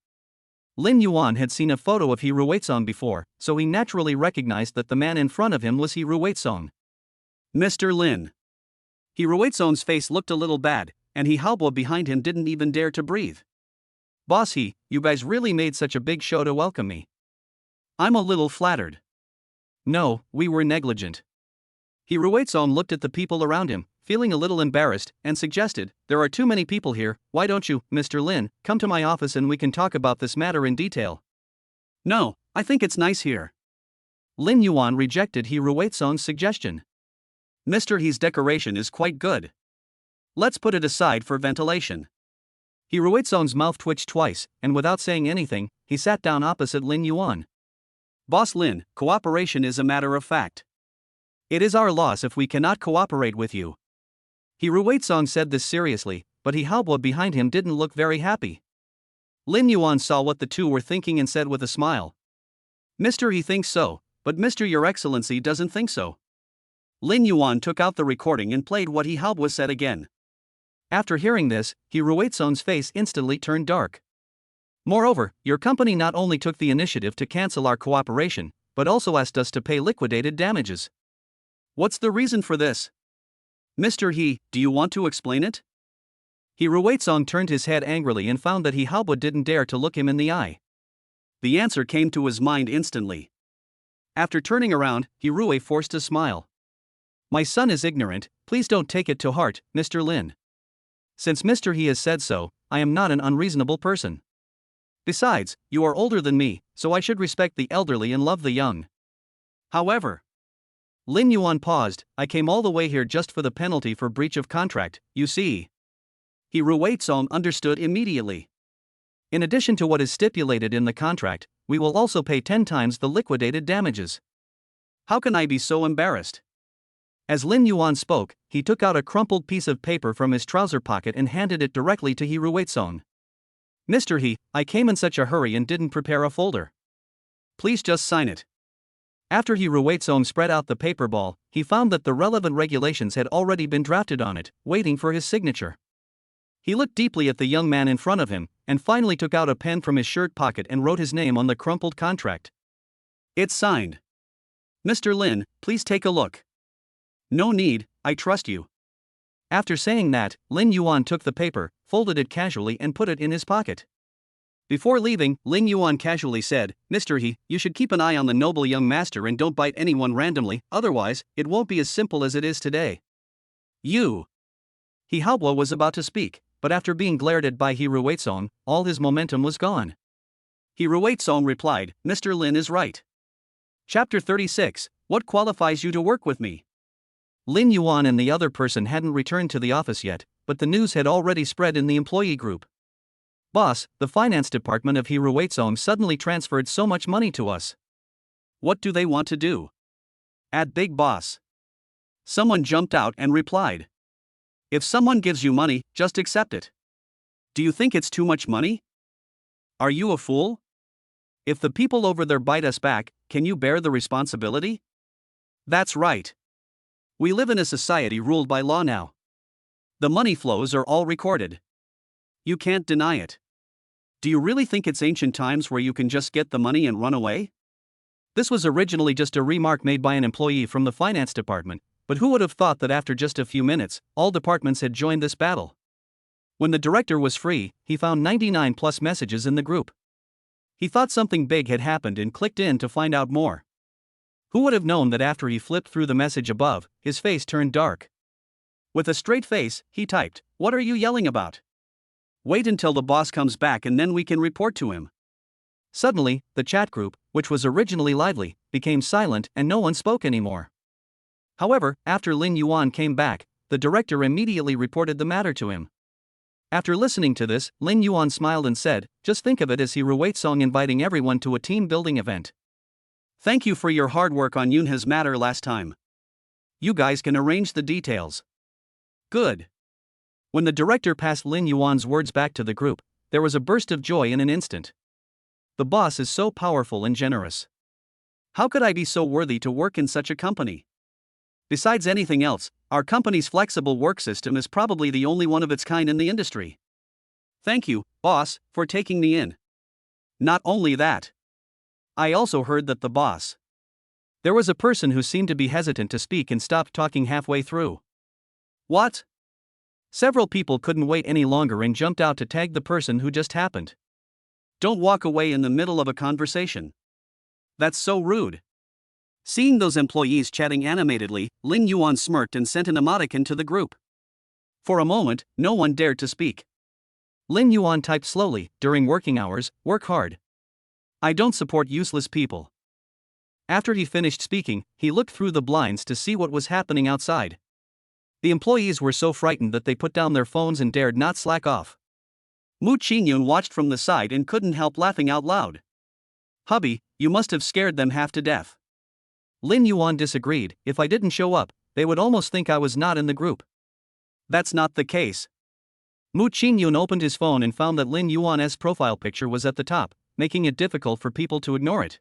Lin Yuan had seen a photo of He Ruizong before, so he naturally recognized that the man in front of him was He Ruizong. Mr. Lin. He Ruizong's face looked a little bad, and He Haobuo behind him didn't even dare to breathe. Boss He, you guys really made such a big show to welcome me. I'm a little flattered. No, we were negligent. He Ruizong looked at the people around him, feeling a little embarrassed, and suggested, there are too many people here, why don't you, Mr. Lin, come to my office and we can talk about this matter in detail. No, I think it's nice here. Lin Yuan rejected He Ruizong's suggestion. Mr. He's decoration is quite good. Let's put it aside for ventilation. He Ruizong's mouth twitched twice, and without saying anything, he sat down opposite Lin Yuan. Boss Lin, cooperation is a matter of fact. It is our loss if we cannot cooperate with you. He Ruizong said this seriously, but He Haobuo behind him didn't look very happy. Lin Yuan saw what the two were thinking and said with a smile. Mr. He thinks so, but Mr. Your Excellency doesn't think so. Lin Yuan took out the recording and played what He Haobuo said again. After hearing this, He Ruizong's face instantly turned dark. Moreover, your company not only took the initiative to cancel our cooperation, but also asked us to pay liquidated damages. What's the reason for this? Mr. He, do you want to explain it? He Ruizong turned his head angrily and found that He Haobuo didn't dare to look him in the eye. The answer came to his mind instantly. After turning around, He Rui forced a smile. My son is ignorant, please don't take it to heart, Mr. Lin. Since Mr. He has said so, I am not an unreasonable person. Besides, you are older than me, so I should respect the elderly and love the young. However, Lin Yuan paused, I came all the way here just for the penalty for breach of contract, you see. He Ruizong understood immediately. In addition to what is stipulated in the contract, we will also pay 10 times the liquidated damages. How can I be so embarrassed? As Lin Yuan spoke, he took out a crumpled piece of paper from his trouser pocket and handed it directly to He Ruizong. Mr. He, I came in such a hurry and didn't prepare a folder. Please just sign it. After He Ruizong spread out the paper ball, he found that the relevant regulations had already been drafted on it, waiting for his signature. He looked deeply at the young man in front of him, and finally took out a pen from his shirt pocket and wrote his name on the crumpled contract. It's signed. Mr. Lin, please take a look. No need, I trust you. After saying that, Lin Yuan took the paper, folded it casually and put it in his pocket. Before leaving, Lin Yuan casually said, Mr. He, you should keep an eye on the noble young master and don't bite anyone randomly, otherwise, it won't be as simple as it is today. You. He Haobuo was about to speak, but after being glared at by He Ruizong, all his momentum was gone. He Ruizong replied, Mr. Lin is right. Chapter 36, What qualifies you to work with me? Lin Yuan and the other person hadn't returned to the office yet, but the news had already spread in the employee group. Boss, the finance department of He Ruizong suddenly transferred so much money to us. What do they want to do? At Big Boss. Someone jumped out and replied. If someone gives you money, just accept it. Do you think it's too much money? Are you a fool? If the people over there bite us back, can you bear the responsibility? That's right. We live in a society ruled by law now. The money flows are all recorded. You can't deny it. Do you really think it's ancient times where you can just get the money and run away? This was originally just a remark made by an employee from the finance department, but who would have thought that after just a few minutes, all departments had joined this battle? When the director was free, he found 99 plus messages in the group. He thought something big had happened and clicked in to find out more. Who would have known that after he flipped through the message above, his face turned dark? With a straight face, he typed, "What are you yelling about? Wait until the boss comes back and then we can report to him." Suddenly, the chat group, which was originally lively, became silent and no one spoke anymore. However, after Lin Yuan came back, the director immediately reported the matter to him. After listening to this, Lin Yuan smiled and said, "Just think of it as Hiruwei Song inviting everyone to a team building event. Thank you for your hard work on Yunha's matter last time. You guys can arrange the details." Good. When the director passed Lin Yuan's words back to the group, there was a burst of joy in an instant. The boss is so powerful and generous. How could I be so worthy to work in such a company? Besides anything else, our company's flexible work system is probably the only one of its kind in the industry. Thank you, boss, for taking me in. Not only that. I also heard that the boss. There was a person who seemed to be hesitant to speak and stopped talking halfway through. What? Several people couldn't wait any longer and jumped out to tag the person who just happened. Don't walk away in the middle of a conversation. That's so rude. Seeing those employees chatting animatedly, Lin Yuan smirked and sent an emoticon to the group. For a moment, no one dared to speak. Lin Yuan typed slowly, "During working hours, work hard. I don't support useless people." After he finished speaking, he looked through the blinds to see what was happening outside. The employees were so frightened that they put down their phones and dared not slack off. Mu Qingyun watched from the side and couldn't help laughing out loud. "Hubby, you must have scared them half to death." Lin Yuan disagreed. "If I didn't show up, they would almost think I was not in the group." "That's not the case." Mu Qingyun opened his phone and found that Lin Yuan's profile picture was at the top, making it difficult for people to ignore it.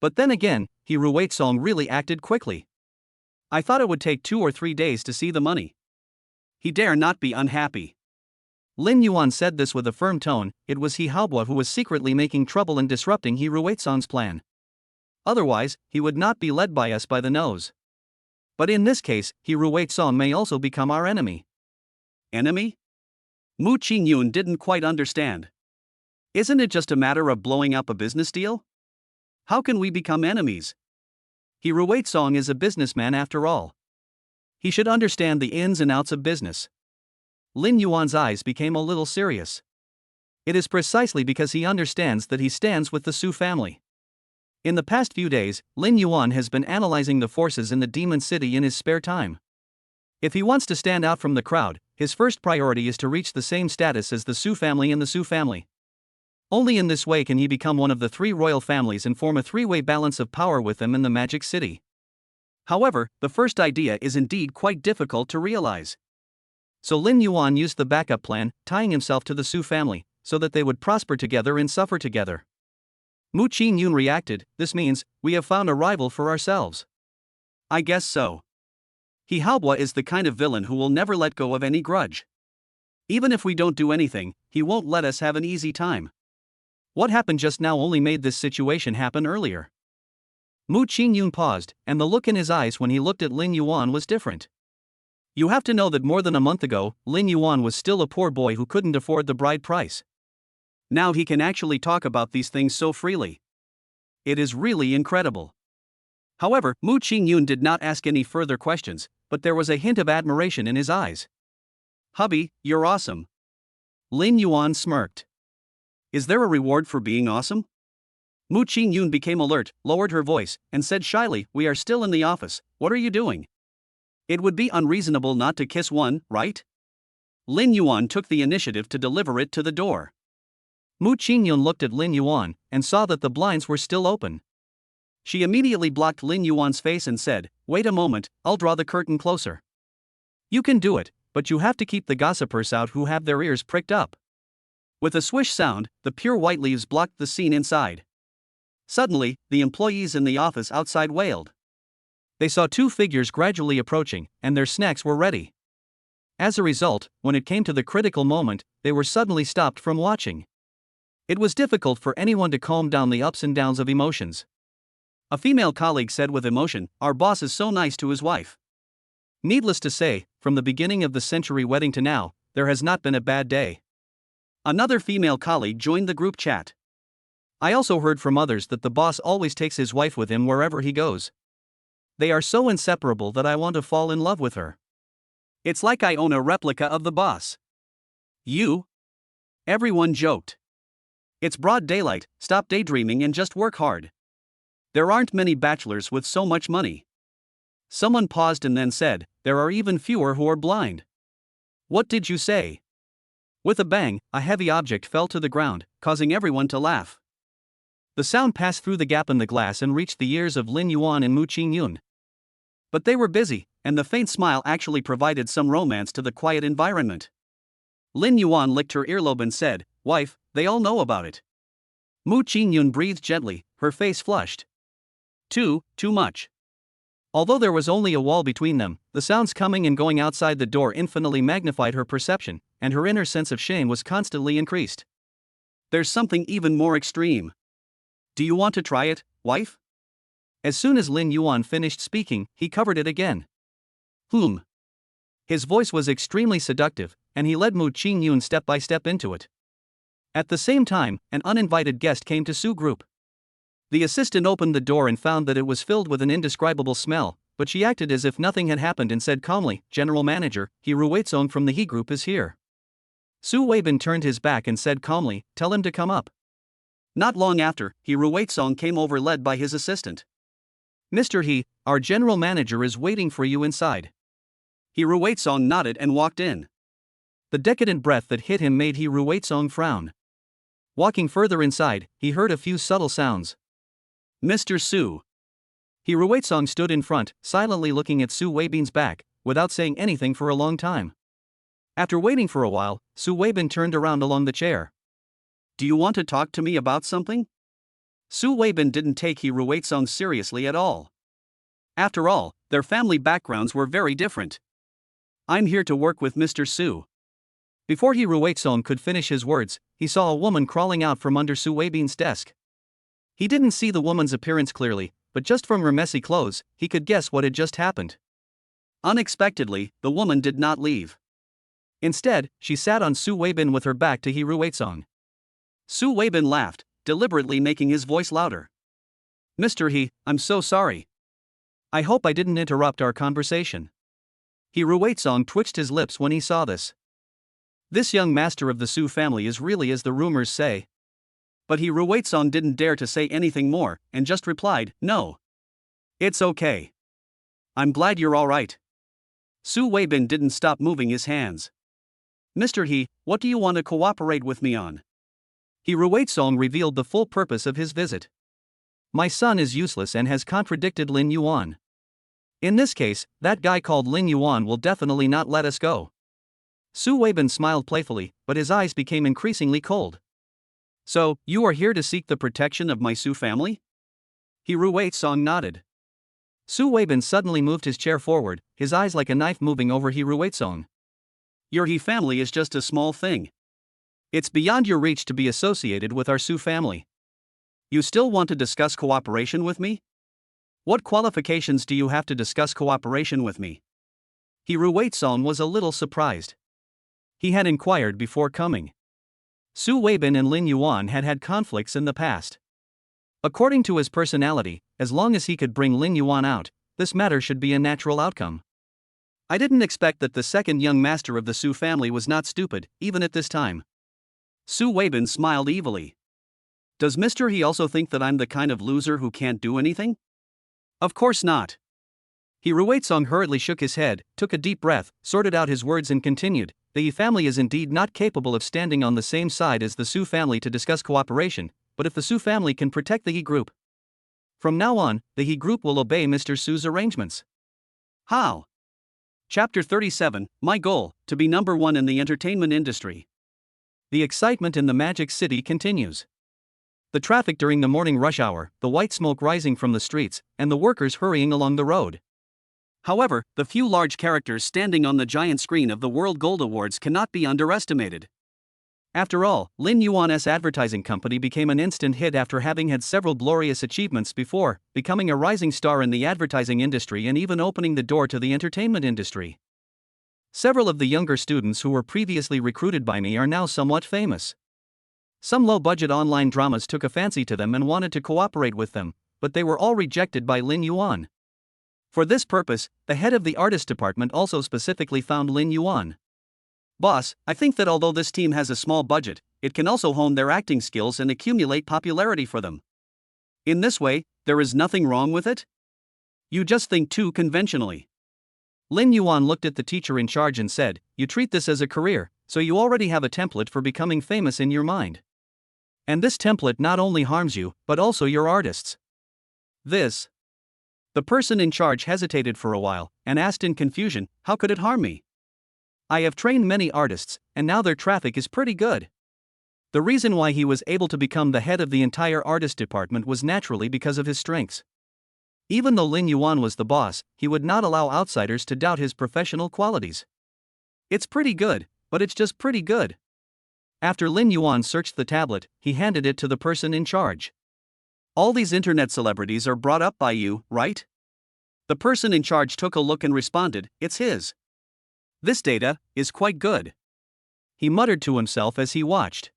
But then again, Hiruwei Song really acted quickly. "I thought it would take 2 or 3 days to see the money. He dare not be unhappy." Lin Yuan said this with a firm tone. It was He Haobo who was secretly making trouble and disrupting Hiruwei Song's plan. Otherwise, he would not be led by us by the nose. But in this case, Hiruwei Song may also become our enemy. Enemy? Mu Qingyun didn't quite understand. Isn't it just a matter of blowing up a business deal? How can we become enemies? Hiruwei Song is a businessman after all. He should understand the ins and outs of business. Lin Yuan's eyes became a little serious. It is precisely because he understands that he stands with the Su family. In the past few days, Lin Yuan has been analyzing the forces in the Demon City in his spare time. If he wants to stand out from the crowd, his first priority is to reach the same status as the Su family and the Su family. Only in this way can he become one of the 3 royal families and form a 3-way balance of power with them in the Magic City. However, the first idea is indeed quite difficult to realize. So Lin Yuan used the backup plan, tying himself to the Su family, so that they would prosper together and suffer together. Mu Qingyun reacted, "This means, we have found a rival for ourselves." I guess so. He Haobo is the kind of villain who will never let go of any grudge. Even if we don't do anything, he won't let us have an easy time. What happened just now only made this situation happen earlier. Mu Qingyun paused, and the look in his eyes when he looked at Lin Yuan was different. You have to know that more than a month ago, Lin Yuan was still a poor boy who couldn't afford the bride price. Now he can actually talk about these things so freely. It is really incredible. However, Mu Qingyun did not ask any further questions, but there was a hint of admiration in his eyes. "Hubby, you're awesome." Lin Yuan smirked. "Is there a reward for being awesome?" Mu Qingyun became alert, lowered her voice, and said shyly, "We are still in the office, what are you doing? It would be unreasonable not to kiss one, right?" Lin Yuan took the initiative to deliver it to the door. Mu Qingyun looked at Lin Yuan, and saw that the blinds were still open. She immediately blocked Lin Yuan's face and said, "Wait a moment, I'll draw the curtain closer." "You can do it, but you have to keep the gossipers out who have their ears pricked up." With a swish sound, the pure white leaves blocked the scene inside. Suddenly, the employees in the office outside wailed. They saw two figures gradually approaching, and their snacks were ready. As a result, when it came to the critical moment, they were suddenly stopped from watching. It was difficult for anyone to calm down the ups and downs of emotions. A female colleague said with emotion, "Our boss is so nice to his wife." Needless to say, from the beginning of the century wedding to now, there has not been a bad day. Another female colleague joined the group chat. "I also heard from others that the boss always takes his wife with him wherever he goes. They are so inseparable that I want to fall in love with her. It's like I own a replica of the boss." "You?" Everyone joked. "It's broad daylight, stop daydreaming and just work hard. There aren't many bachelors with so much money." Someone paused and then said, "There are even fewer who are blind." "What did you say?" With a bang, a heavy object fell to the ground, causing everyone to laugh. The sound passed through the gap in the glass and reached the ears of Lin Yuan and Mu Qingyun. But they were busy, and the faint smile actually provided some romance to the quiet environment. Lin Yuan licked her earlobe and said, "Wife, they all know about it." Mu Qingyun breathed gently, her face flushed. Too much. Although there was only a wall between them, the sounds coming and going outside the door infinitely magnified her perception, and her inner sense of shame was constantly increased. "There's something even more extreme. Do you want to try it, wife?" As soon as Lin Yuan finished speaking, he covered it again. His voice was extremely seductive, and he led Mu Qingyun step by step into it. At the same time, an uninvited guest came to Su Group. The assistant opened the door and found that it was filled with an indescribable smell, but she acted as if nothing had happened and said calmly, "General Manager, He Ruizong from the He Group is here." Su Weibin turned his back and said calmly, "Tell him to come up." Not long after, He Ruizong came over led by his assistant. "Mr. He, our general manager is waiting for you inside." He Ruizong nodded and walked in. The decadent breath that hit him made He Ruizong frown. Walking further inside, he heard a few subtle sounds. "Mr. Su." He Ruizong stood in front, silently looking at Su Weibin's back, without saying anything for a long time. After waiting for a while, Su Weibin turned around along the chair. "Do you want to talk to me about something?" Su Weibin didn't take He Ruizong seriously at all. After all, their family backgrounds were very different. "I'm here to work with Mr. Su." Before He Ruizong could finish his words, he saw a woman crawling out from under Su Weibin's desk. He didn't see the woman's appearance clearly, but just from her messy clothes, he could guess what had just happened. Unexpectedly, the woman did not leave. Instead, she sat on Su Weibin with her back to He Ruizong. Su Weibin laughed, deliberately making his voice louder. "Mr. He, I'm so sorry. I hope I didn't interrupt our conversation." He Ruizong twitched his lips when he saw this. This young master of the Su family is really as the rumors say. But He Ruizong didn't dare to say anything more, and just replied, "No. It's okay. I'm glad you're alright." Su Weibin didn't stop moving his hands. "Mr. He, what do you want to cooperate with me on?" He Ruizong revealed the full purpose of his visit. "My son is useless and has contradicted Lin Yuan. In this case, that guy called Lin Yuan will definitely not let us go." Su Weibin smiled playfully, but his eyes became increasingly cold. "So, you are here to seek the protection of my Su family?" He Ruizong nodded. Su Weibin suddenly moved his chair forward, his eyes like a knife moving over He Ruizong. "Your He family is just a small thing. It's beyond your reach to be associated with our Su family. You still want to discuss cooperation with me? What qualifications do you have to discuss cooperation with me?" He Ruizong was a little surprised. He had inquired before coming. Su Weibin and Lin Yuan had had conflicts in the past. According to his personality, as long as he could bring Lin Yuan out, this matter should be a natural outcome. "I didn't expect that the second young master of the Su family was not stupid, even at this time." Su Weibin smiled evilly. "Does Mr. He also think that I'm the kind of loser who can't do anything?" "Of course not." He Ruizong hurriedly shook his head, took a deep breath, sorted out his words and continued, "The He family is indeed not capable of standing on the same side as the Su family to discuss cooperation, but if the Su family can protect the He group, From now on, the He Group will obey Mr. Su's arrangements. How? Chapter 37, My Goal, to be number one in the entertainment industry. The excitement in the Magic City continues. The traffic during the morning rush hour, the white smoke rising from the streets, and the workers hurrying along the road. However, the few large characters standing on the giant screen of the World Gold Awards cannot be underestimated. After all, Lin Yuan's advertising company became an instant hit after having had several glorious achievements before, becoming a rising star in the advertising industry and even opening the door to the entertainment industry. Several of the younger students who were previously recruited by me are now somewhat famous. Some low-budget online dramas took a fancy to them and wanted to cooperate with them, but they were all rejected by Lin Yuan. For this purpose, the head of the artist department also specifically found Lin Yuan. Boss, I think that although this team has a small budget, it can also hone their acting skills and accumulate popularity for them. In this way, there is nothing wrong with it? You just think too conventionally. Lin Yuan looked at the teacher in charge and said, You treat this as a career, so you already have a template for becoming famous in your mind. And this template not only harms you, but also your artists. The person in charge hesitated for a while, and asked in confusion, How could it harm me? I have trained many artists, and now their traffic is pretty good. The reason why he was able to become the head of the entire artist department was naturally because of his strengths. Even though Lin Yuan was the boss, he would not allow outsiders to doubt his professional qualities. It's pretty good, but it's just pretty good. After Lin Yuan searched the tablet, he handed it to the person in charge. All these internet celebrities are brought up by you, right? The person in charge took a look and responded, It's his. This data is quite good. He muttered to himself as he watched.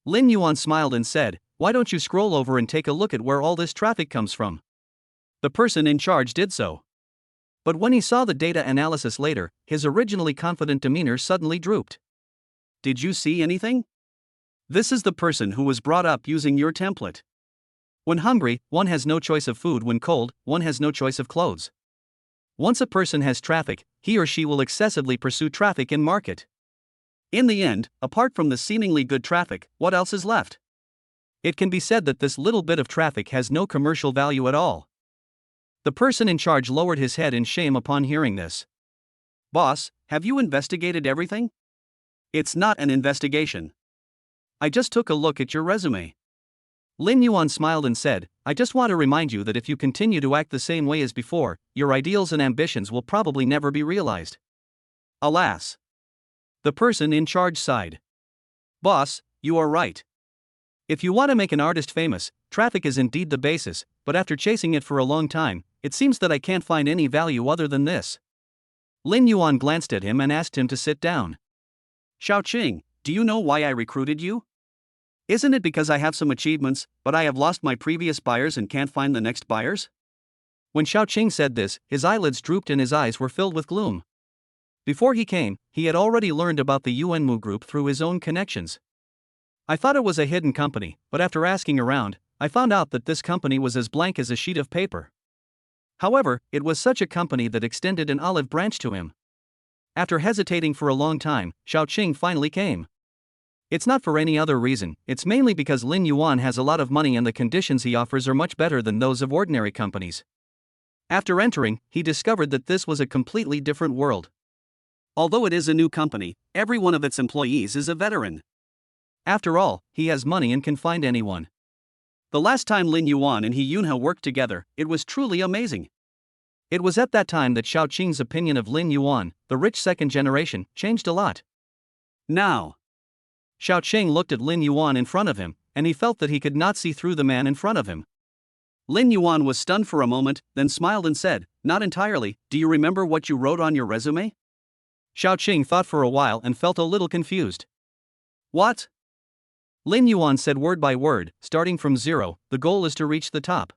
Lin Yuan smiled and said, Why don't you scroll over and take a look at where all this traffic comes from? The person in charge did so. But when he saw the data analysis later, his originally confident demeanor suddenly drooped. Did you see anything? This is the person who was brought up using your template. When hungry, one has no choice of food. When cold, one has no choice of clothes. Once a person has traffic, he or she will excessively pursue traffic and market. In the end, apart from the seemingly good traffic, what else is left? It can be said that this little bit of traffic has no commercial value at all. The person in charge lowered his head in shame upon hearing this. Boss, have you investigated everything? It's not an investigation. I just took a look at your resume. Lin Yuan smiled and said, I just want to remind you that if you continue to act the same way as before, your ideals and ambitions will probably never be realized. Alas. The person in charge sighed. Boss, you are right. If you want to make an artist famous, traffic is indeed the basis, but after chasing it for a long time, it seems that I can't find any value other than this. Lin Yuan glanced at him and asked him to sit down. Xiaoqing, do you know why I recruited you? Isn't it because I have some achievements, but I have lost my previous buyers and can't find the next buyers? When Xiaoqing said this, his eyelids drooped and his eyes were filled with gloom. Before he came, he had already learned about the Yuanmu group through his own connections. I thought it was a hidden company, but after asking around, I found out that this company was as blank as a sheet of paper. However, it was such a company that extended an olive branch to him. After hesitating for a long time, Xiaoqing finally came. It's not for any other reason, it's mainly because Lin Yuan has a lot of money and the conditions he offers are much better than those of ordinary companies. After entering, he discovered that this was a completely different world. Although it is a new company, every one of its employees is a veteran. After all, he has money and can find anyone. The last time Lin Yuan and He Yunhe worked together, it was truly amazing. It was at that time that Xiaoqing's opinion of Lin Yuan, the rich second generation, changed a lot. Now, Xiaoqing looked at Lin Yuan in front of him, and he felt that he could not see through the man in front of him. Lin Yuan was stunned for a moment, then smiled and said, Not entirely, do you remember what you wrote on your resume? Xiaoqing thought for a while and felt a little confused. What? Lin Yuan said word by word, starting from 0, the goal is to reach the top.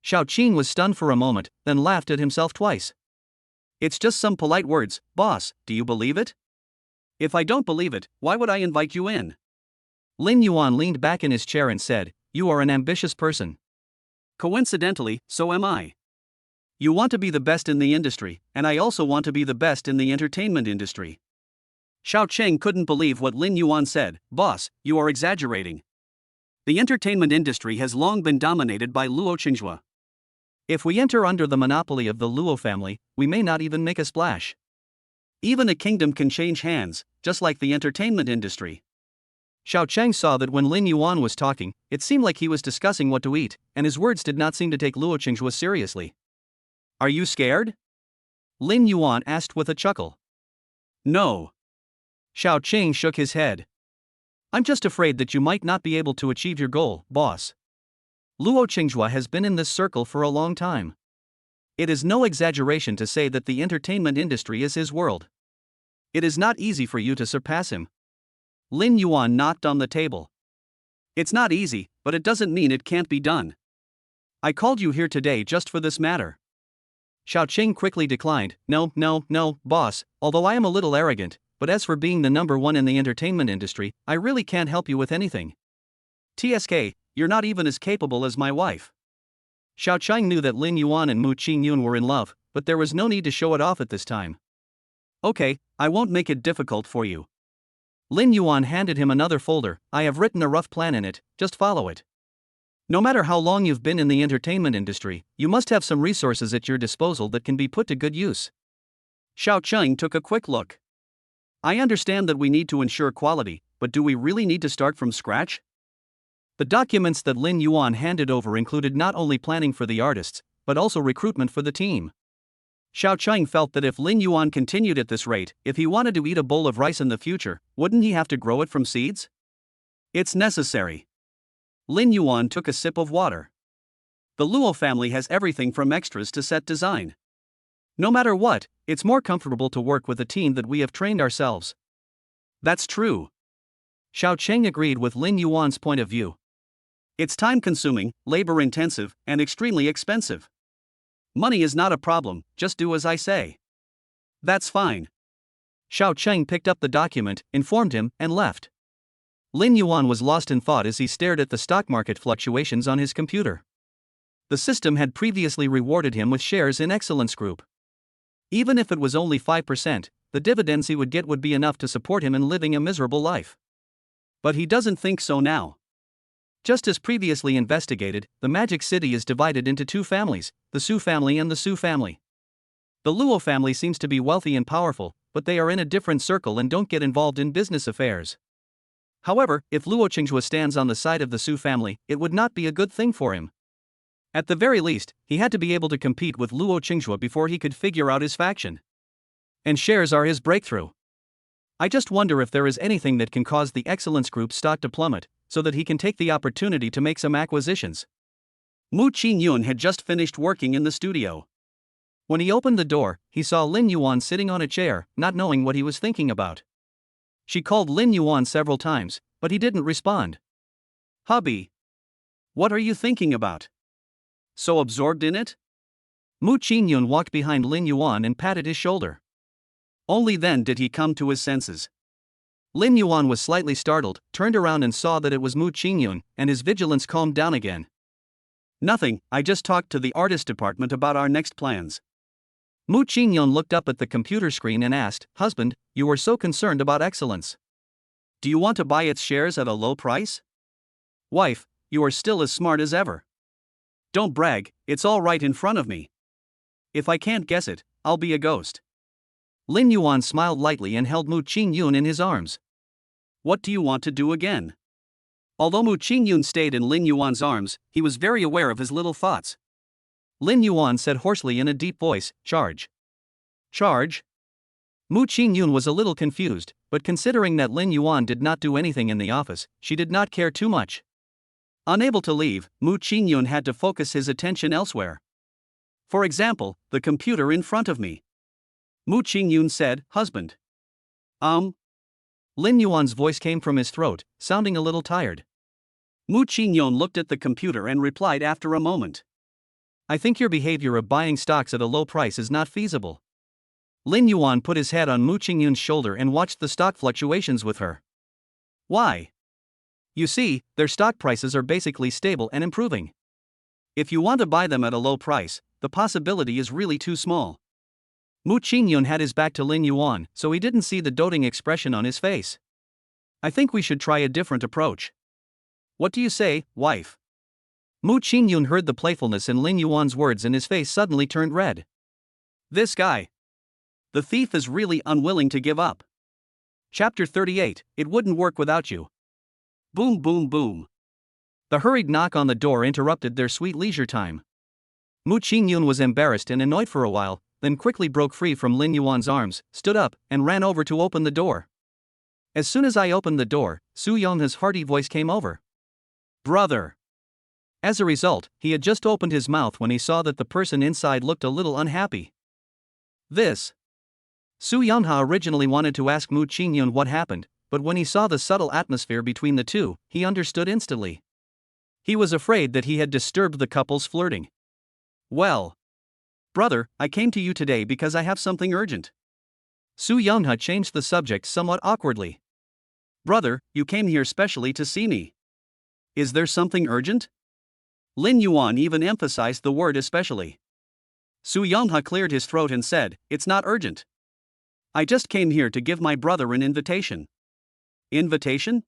Xiaoqing was stunned for a moment, then laughed at himself twice. It's just some polite words, boss, do you believe it? If I don't believe it, why would I invite you in? Lin Yuan leaned back in his chair and said, You are an ambitious person. Coincidentally, so am I. You want to be the best in the industry, and I also want to be the best in the entertainment industry. Xiaoqing couldn't believe what Lin Yuan said, Boss, you are exaggerating. The entertainment industry has long been dominated by Luo Qinghua. If we enter under the monopoly of the Luo family, we may not even make a splash. Even a kingdom can change hands, just like the entertainment industry. Xiao Cheng saw that when Lin Yuan was talking, it seemed like he was discussing what to eat, and his words did not seem to take Luo Qinghua seriously. Are you scared? Lin Yuan asked with a chuckle. No. Xiao Cheng shook his head. I'm just afraid that you might not be able to achieve your goal, boss. Luo Qinghua has been in this circle for a long time. It is no exaggeration to say that the entertainment industry is his world. It is not easy for you to surpass him. Lin Yuan knocked on the table. It's not easy, but it doesn't mean it can't be done. I called you here today just for this matter. Xiao Cheng quickly declined. No, boss, although I am a little arrogant, but as for being the number one in the entertainment industry, I really can't help you with anything. TSK, you're not even as capable as my wife. Xiao Cheng knew that Lin Yuan and Mu Qingyun were in love, but there was no need to show it off at this time. Okay, I won't make it difficult for you. Lin Yuan handed him another folder. I have written a rough plan in it, just follow it. No matter how long you've been in the entertainment industry, you must have some resources at your disposal that can be put to good use. Xiao Cheng took a quick look. I understand that we need to ensure quality, but do we really need to start from scratch? The documents that Lin Yuan handed over included not only planning for the artists, but also recruitment for the team. Xiao Cheng felt that if Lin Yuan continued at this rate, if he wanted to eat a bowl of rice in the future, wouldn't he have to grow it from seeds? It's necessary. Lin Yuan took a sip of water. The Luo family has everything from extras to set design. No matter what, it's more comfortable to work with a team that we have trained ourselves. That's true. Xiao Cheng agreed with Lin Yuan's point of view. It's time-consuming, labor-intensive, and extremely expensive. Money is not a problem, just do as I say. That's fine. Xiao Cheng picked up the document, informed him, and left. Lin Yuan was lost in thought as he stared at the stock market fluctuations on his computer. The system had previously rewarded him with shares in Excellence Group. Even if it was only 5%, the dividends he would get would be enough to support him in living a miserable life. But he doesn't think so now. Just as previously investigated, the Magic City is divided into two families, the Su family and the Su family. The Luo family seems to be wealthy and powerful, but they are in a different circle and don't get involved in business affairs. However, if Luo Qinghua stands on the side of the Su family, it would not be a good thing for him. At the very least, he had to be able to compete with Luo Qinghua before he could figure out his faction. And shares are his breakthrough. I just wonder if there is anything that can cause the Excellence Group stock to plummet, so that he can take the opportunity to make some acquisitions. Mu Qingyun had just finished working in the studio. When he opened the door, he saw Lin Yuan sitting on a chair, not knowing what he was thinking about. She called Lin Yuan several times, but he didn't respond. Hubby, what are you thinking about? So absorbed in it? Mu Qingyun walked behind Lin Yuan and patted his shoulder. Only then did he come to his senses. Lin Yuan was slightly startled, turned around and saw that it was Mu Qingyun, and his vigilance calmed down again. Nothing, I just talked to the artist department about our next plans. Mu Qingyun looked up at the computer screen and asked, Husband, you were so concerned about excellence. Do you want to buy its shares at a low price? Wife, you are still as smart as ever. Don't brag, it's all right in front of me. If I can't guess it, I'll be a ghost. Lin Yuan smiled lightly and held Mu Qingyun in his arms. What do you want to do again? Although Mu Qingyun stayed in Lin Yuan's arms, he was very aware of his little thoughts. Lin Yuan said hoarsely in a deep voice, Charge. Charge? Mu Qingyun was a little confused, but considering that Lin Yuan did not do anything in the office, she did not care too much. Unable to leave, Mu Qingyun had to focus his attention elsewhere. For example, the computer in front of me. Mu Qingyun said, Husband. Lin Yuan's voice came from his throat, sounding a little tired. Mu Qingyun looked at the computer and replied after a moment. I think your behavior of buying stocks at a low price is not feasible. Lin Yuan put his head on Mu Qingyun's shoulder and watched the stock fluctuations with her. Why? You see, their stock prices are basically stable and improving. If you want to buy them at a low price, the possibility is really too small. Mu Qingyun had his back to Lin Yuan, so he didn't see the doting expression on his face. I think we should try a different approach. What do you say, wife? Mu Qingyun heard the playfulness in Lin Yuan's words and his face suddenly turned red. This guy. The thief is really unwilling to give up. Chapter 38, It Wouldn't Work Without You. Boom boom boom. The hurried knock on the door interrupted their sweet leisure time. Mu Qingyun was embarrassed and annoyed for a while, then quickly broke free from Lin Yuan's arms, stood up, and ran over to open the door. As soon as I opened the door, Su Yonghe's hearty voice came over. Brother. As a result, he had just opened his mouth when he saw that the person inside looked a little unhappy. This. Su Yonghe originally wanted to ask Mu Qingyun what happened, but when he saw the subtle atmosphere between the two, he understood instantly. He was afraid that he had disturbed the couple's flirting. Well. Brother, I came to you today because I have something urgent. Su Yonghe changed the subject somewhat awkwardly. Brother, you came here specially to see me. Is there something urgent? Lin Yuan even emphasized the word especially. Su Yonghe cleared his throat and said, It's not urgent. I just came here to give my brother an invitation. Invitation?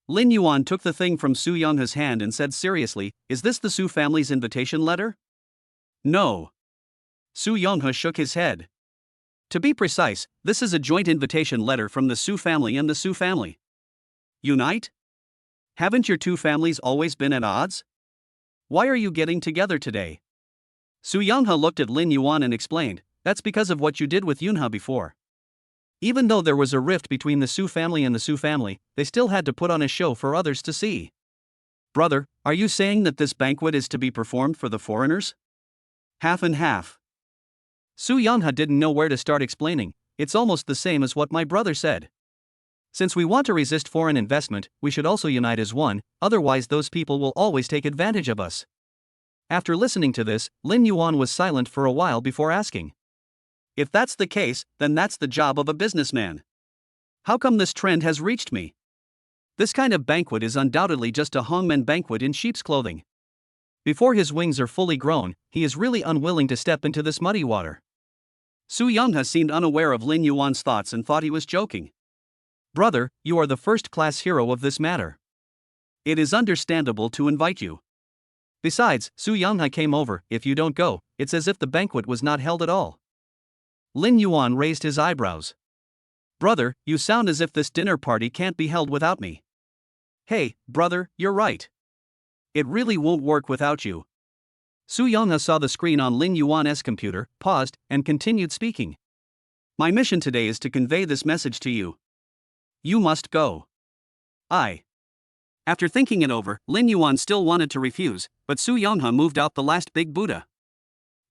Lin Yuan took the thing from Su Yonghe's hand and said seriously, Is this the Su family's invitation letter? No. Su Yonghe shook his head. To be precise, this is a joint invitation letter from the Su family and the Su family. Unite? Haven't your two families always been at odds? Why are you getting together today? Su Yonghe looked at Lin Yuan and explained, That's because of what you did with Yunhe before. Even though there was a rift between the Su family and the Su family, they still had to put on a show for others to see. Brother, are you saying that this banquet is to be performed for the foreigners? Half and half. Su Yonghe didn't know where to start explaining, It's almost the same as what my brother said. Since we want to resist foreign investment, we should also unite as one, otherwise those people will always take advantage of us. After listening to this, Lin Yuan was silent for a while before asking. If that's the case, then that's the job of a businessman. How come this trend has reached me? This kind of banquet is undoubtedly just a hongmen banquet in sheep's clothing. Before his wings are fully grown, he is really unwilling to step into this muddy water. Su Yonghe seemed unaware of Lin Yuan's thoughts and thought he was joking. Brother, you are the first-class hero of this matter. It is understandable to invite you. Besides, Su Yonghe came over, if you don't go, it's as if the banquet was not held at all. Lin Yuan raised his eyebrows. Brother, you sound as if this dinner party can't be held without me. Hey, brother, you're right. It really won't work without you. Su Yonghe saw the screen on Lin Yuan's computer, paused, and continued speaking. My mission today is to convey this message to you. You must go. After thinking it over, Lin Yuan still wanted to refuse, but Su Yonghe moved out the last big Buddha.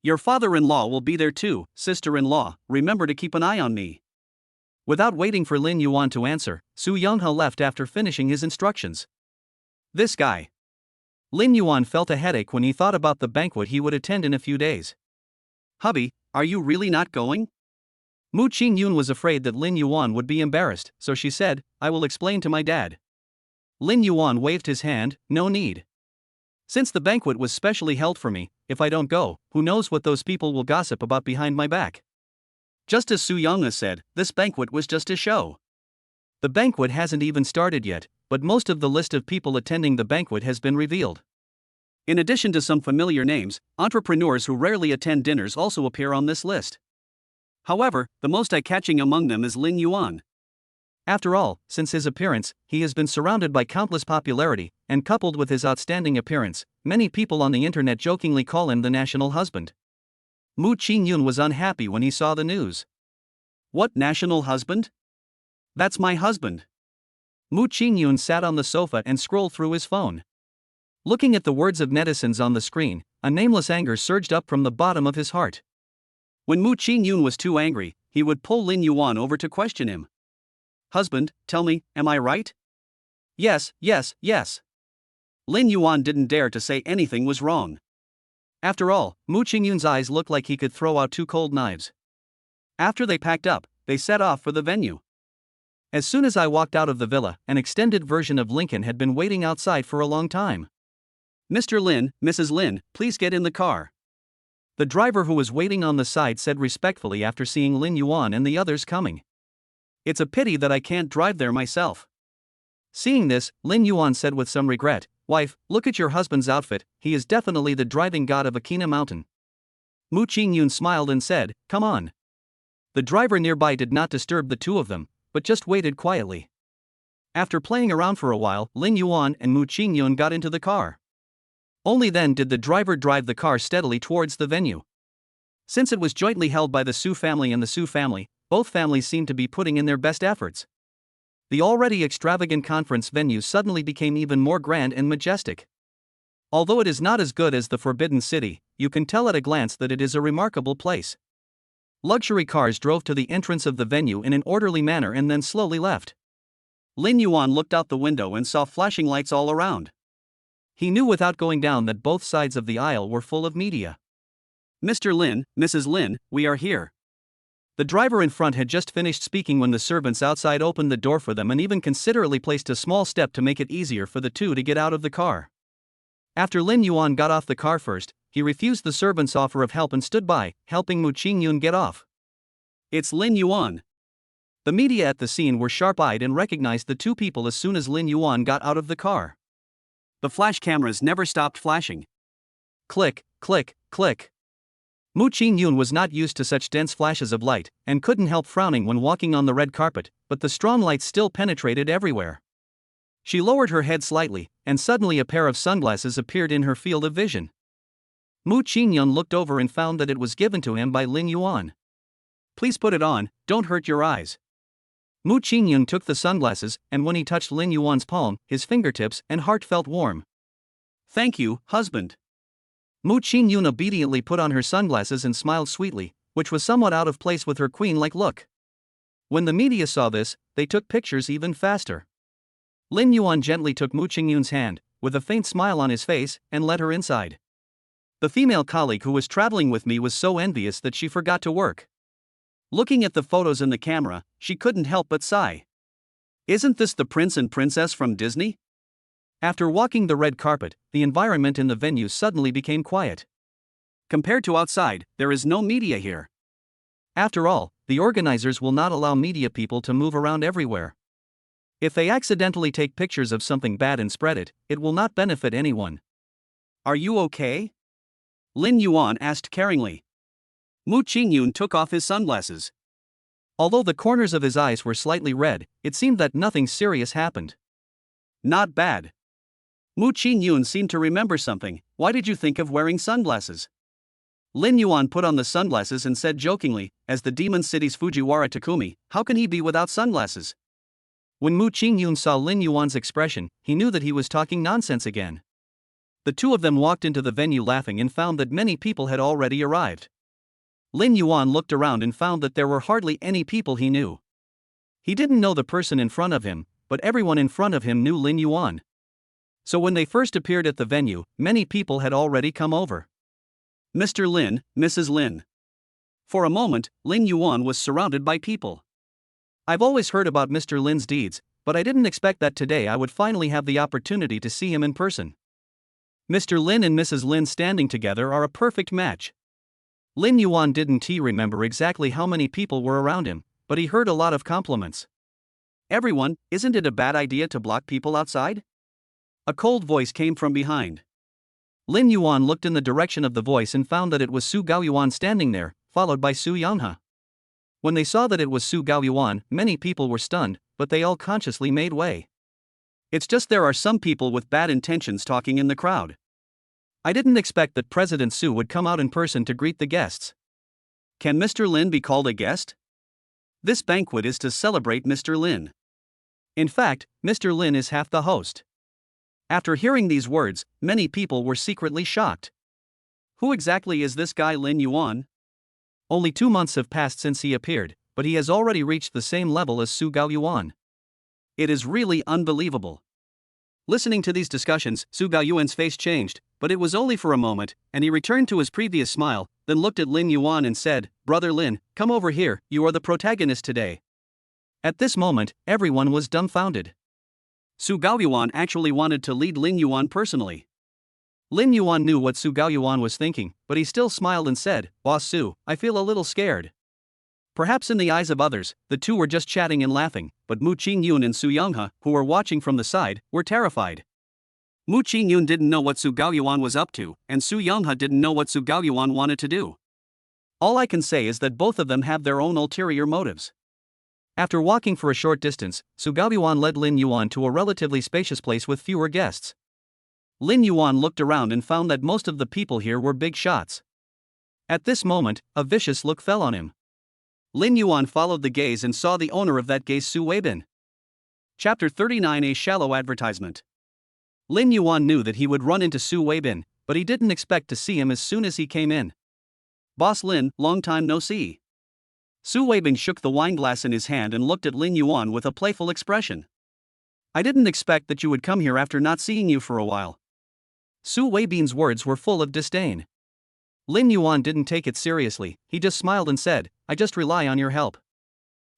Your father-in-law will be there too, sister-in-law, remember to keep an eye on me. Without waiting for Lin Yuan to answer, Su Yonghe left after finishing his instructions. This guy. Lin Yuan felt a headache when he thought about the banquet he would attend in a few days. Hubby, are you really not going? Mu Qingyun was afraid that Lin Yuan would be embarrassed, so she said, I will explain to my dad. Lin Yuan waved his hand, no need. Since the banquet was specially held for me, if I don't go, who knows what those people will gossip about behind my back. Just as Su Yonghe said, this banquet was just a show. The banquet hasn't even started yet, but most of the list of people attending the banquet has been revealed. In addition to some familiar names, entrepreneurs who rarely attend dinners also appear on this list. However, the most eye-catching among them is Lin Yuan. After all, since his appearance, he has been surrounded by countless popularity, and coupled with his outstanding appearance, many people on the internet jokingly call him the national husband. Mu Qingyun was unhappy when he saw the news. What national husband? That's my husband. Mu Qingyun sat on the sofa and scrolled through his phone. Looking at the words of netizens on the screen, a nameless anger surged up from the bottom of his heart. When Mu Qingyun was too angry, he would pull Lin Yuan over to question him. Husband, tell me, am I right? Yes, yes, yes. Lin Yuan didn't dare to say anything was wrong. After all, Mu Qingyun's eyes looked like he could throw out two cold knives. After they packed up, they set off for the venue. As soon as I walked out of the villa, an extended version of Lincoln had been waiting outside for a long time. Mr. Lin, Mrs. Lin, please get in the car. The driver who was waiting on the side said respectfully after seeing Lin Yuan and the others coming. It's a pity that I can't drive there myself. Seeing this, Lin Yuan said with some regret, "Wife, look at your husband's outfit, he is definitely the driving god of Akina Mountain." Mu Qingyun smiled and said, "Come on." The driver nearby did not disturb the two of them, but just waited quietly. After playing around for a while, Lin Yuan and Mu Qingyun got into the car. Only then did the driver drive the car steadily towards the venue. Since it was jointly held by the Su family and the Su family, both families seemed to be putting in their best efforts. The already extravagant conference venue suddenly became even more grand and majestic. Although it is not as good as the Forbidden City, you can tell at a glance that it is a remarkable place. Luxury cars drove to the entrance of the venue in an orderly manner and then slowly left. Lin Yuan looked out the window and saw flashing lights all around. He knew without going down that both sides of the aisle were full of media. "Mr. Lin, Mrs. Lin, we are here." The driver in front had just finished speaking when the servants outside opened the door for them and even considerately placed a small step to make it easier for the two to get out of the car. After Lin Yuan got off the car first, he refused the servant's offer of help and stood by, helping Mu Qingyun get off. "It's Lin Yuan." The media at the scene were sharp-eyed and recognized the two people as soon as Lin Yuan got out of the car. The flash cameras never stopped flashing. Click, click, click. Mu Qingyun was not used to such dense flashes of light, and couldn't help frowning when walking on the red carpet, but the strong light still penetrated everywhere. She lowered her head slightly, and suddenly a pair of sunglasses appeared in her field of vision. Mu Qingyun looked over and found that it was given to him by Lin Yuan. "Please put it on, don't hurt your eyes." Mu Qingyun took the sunglasses, and when he touched Lin Yuan's palm, his fingertips and heart felt warm. "Thank you, husband." Mu Qingyun obediently put on her sunglasses and smiled sweetly, which was somewhat out of place with her queen-like look. When the media saw this, they took pictures even faster. Lin Yuan gently took Mu Qingyun's hand, with a faint smile on his face, and led her inside. The female colleague who was traveling with me was so envious that she forgot to work. Looking at the photos in the camera, she couldn't help but sigh. "Isn't this the prince and princess from Disney?" After walking the red carpet, the environment in the venue suddenly became quiet. Compared to outside, there is no media here. After all, the organizers will not allow media people to move around everywhere. If they accidentally take pictures of something bad and spread it, it will not benefit anyone. "Are you okay?" Lin Yuan asked caringly. Mu Qingyun took off his sunglasses. Although the corners of his eyes were slightly red, it seemed that nothing serious happened. "Not bad." Mu Qingyun seemed to remember something. "Why did you think of wearing sunglasses?" Lin Yuan put on the sunglasses and said jokingly, "As the demon city's Fujiwara Takumi, how can he be without sunglasses?" When Mu Qingyun saw Lin Yuan's expression, he knew that he was talking nonsense again. The two of them walked into the venue laughing and found that many people had already arrived. Lin Yuan looked around and found that there were hardly any people he knew. He didn't know the person in front of him, but everyone in front of him knew Lin Yuan. So when they first appeared at the venue, many people had already come over. "Mr. Lin, Mrs. Lin." For a moment, Lin Yuan was surrounded by people. "I've always heard about Mr. Lin's deeds, but I didn't expect that today I would finally have the opportunity to see him in person. Mr. Lin and Mrs. Lin standing together are a perfect match." Lin Yuan didn't remember exactly how many people were around him, but he heard a lot of compliments. "Everyone, isn't it a bad idea to block people outside?" A cold voice came from behind. Lin Yuan looked in the direction of the voice and found that it was Su Gaoyuan standing there, followed by Su Yanghe. When they saw that it was Su Gaoyuan, many people were stunned, but they all consciously made way. "It's just there are some people with bad intentions talking in the crowd. I didn't expect that President Su would come out in person to greet the guests. Can Mr. Lin be called a guest? This banquet is to celebrate Mr. Lin. In fact, Mr. Lin is half the host." After hearing these words, many people were secretly shocked. Who exactly is this guy Lin Yuan? Only 2 months have passed since he appeared, but he has already reached the same level as Su Gaoyuan. It is really unbelievable. Listening to these discussions, Su Gaoyuan's face changed, but it was only for a moment, and he returned to his previous smile, then looked at Lin Yuan and said, "Brother Lin, come over here, you are the protagonist today." At this moment, everyone was dumbfounded. Su Gaoyuan actually wanted to lead Lin Yuan personally. Lin Yuan knew what Su Gaoyuan was thinking, but he still smiled and said, "Boss Su, I feel a little scared." Perhaps in the eyes of others, the two were just chatting and laughing, but Mu Qingyun and Su Youngha, who were watching from the side, were terrified. Mu Qingyun didn't know what Su Gaoyuan was up to, and Su Youngha didn't know what Su Gaoyuan wanted to do. All I can say is that both of them have their own ulterior motives. After walking for a short distance, Su Gaoyuan led Lin Yuan to a relatively spacious place with fewer guests. Lin Yuan looked around and found that most of the people here were big shots. At this moment, a vicious look fell on him. Lin Yuan followed the gaze and saw the owner of that gaze, Su Weibin. Chapter 39: A Shallow Advertisement. Lin Yuan knew that he would run into Su Weibin, but he didn't expect to see him as soon as he came in. "Boss Lin, long time no see." Su Weibin shook the wineglass in his hand and looked at Lin Yuan with a playful expression. "I didn't expect that you would come here after not seeing you for a while." Su Weibin's words were full of disdain. Lin Yuan didn't take it seriously, he just smiled and said, "I just rely on your help."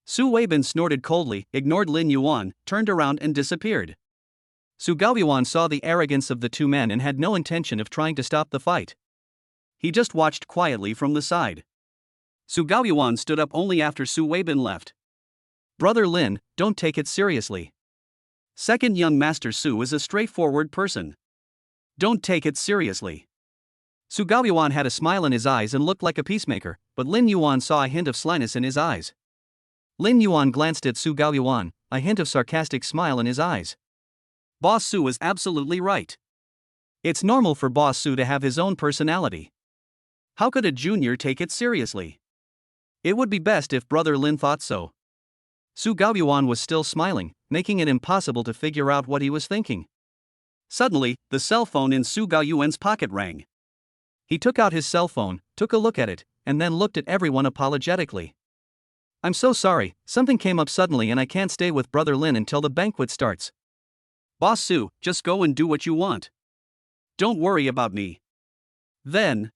Su Weibin snorted coldly, ignored Lin Yuan, turned around and disappeared. Su Gaoyuan saw the arrogance of the two men and had no intention of trying to stop the fight. He just watched quietly from the side. Su Gaoyuan stood up only after Su Weibin left. "Brother Lin, don't take it seriously. Second young master Su is a straightforward person. Don't take it seriously." Su Gaoyuan had a smile in his eyes and looked like a peacemaker, but Lin Yuan saw a hint of slyness in his eyes. Lin Yuan glanced at Su Gaoyuan, a hint of sarcastic smile in his eyes. Boss Su is absolutely right. It's normal for Boss Su to have his own personality. How could a junior take it seriously? It would be best if Brother Lin thought so. Su Gaoyuan was still smiling, making it impossible to figure out what he was thinking. Suddenly, the cell phone in Su Gaoyuan's pocket rang. He took out his cell phone, took a look at it, and then looked at everyone apologetically. "I'm so sorry, something came up suddenly and I can't stay with Brother Lin until the banquet starts." "Boss Su, just go and do what you want. Don't worry about me." Then,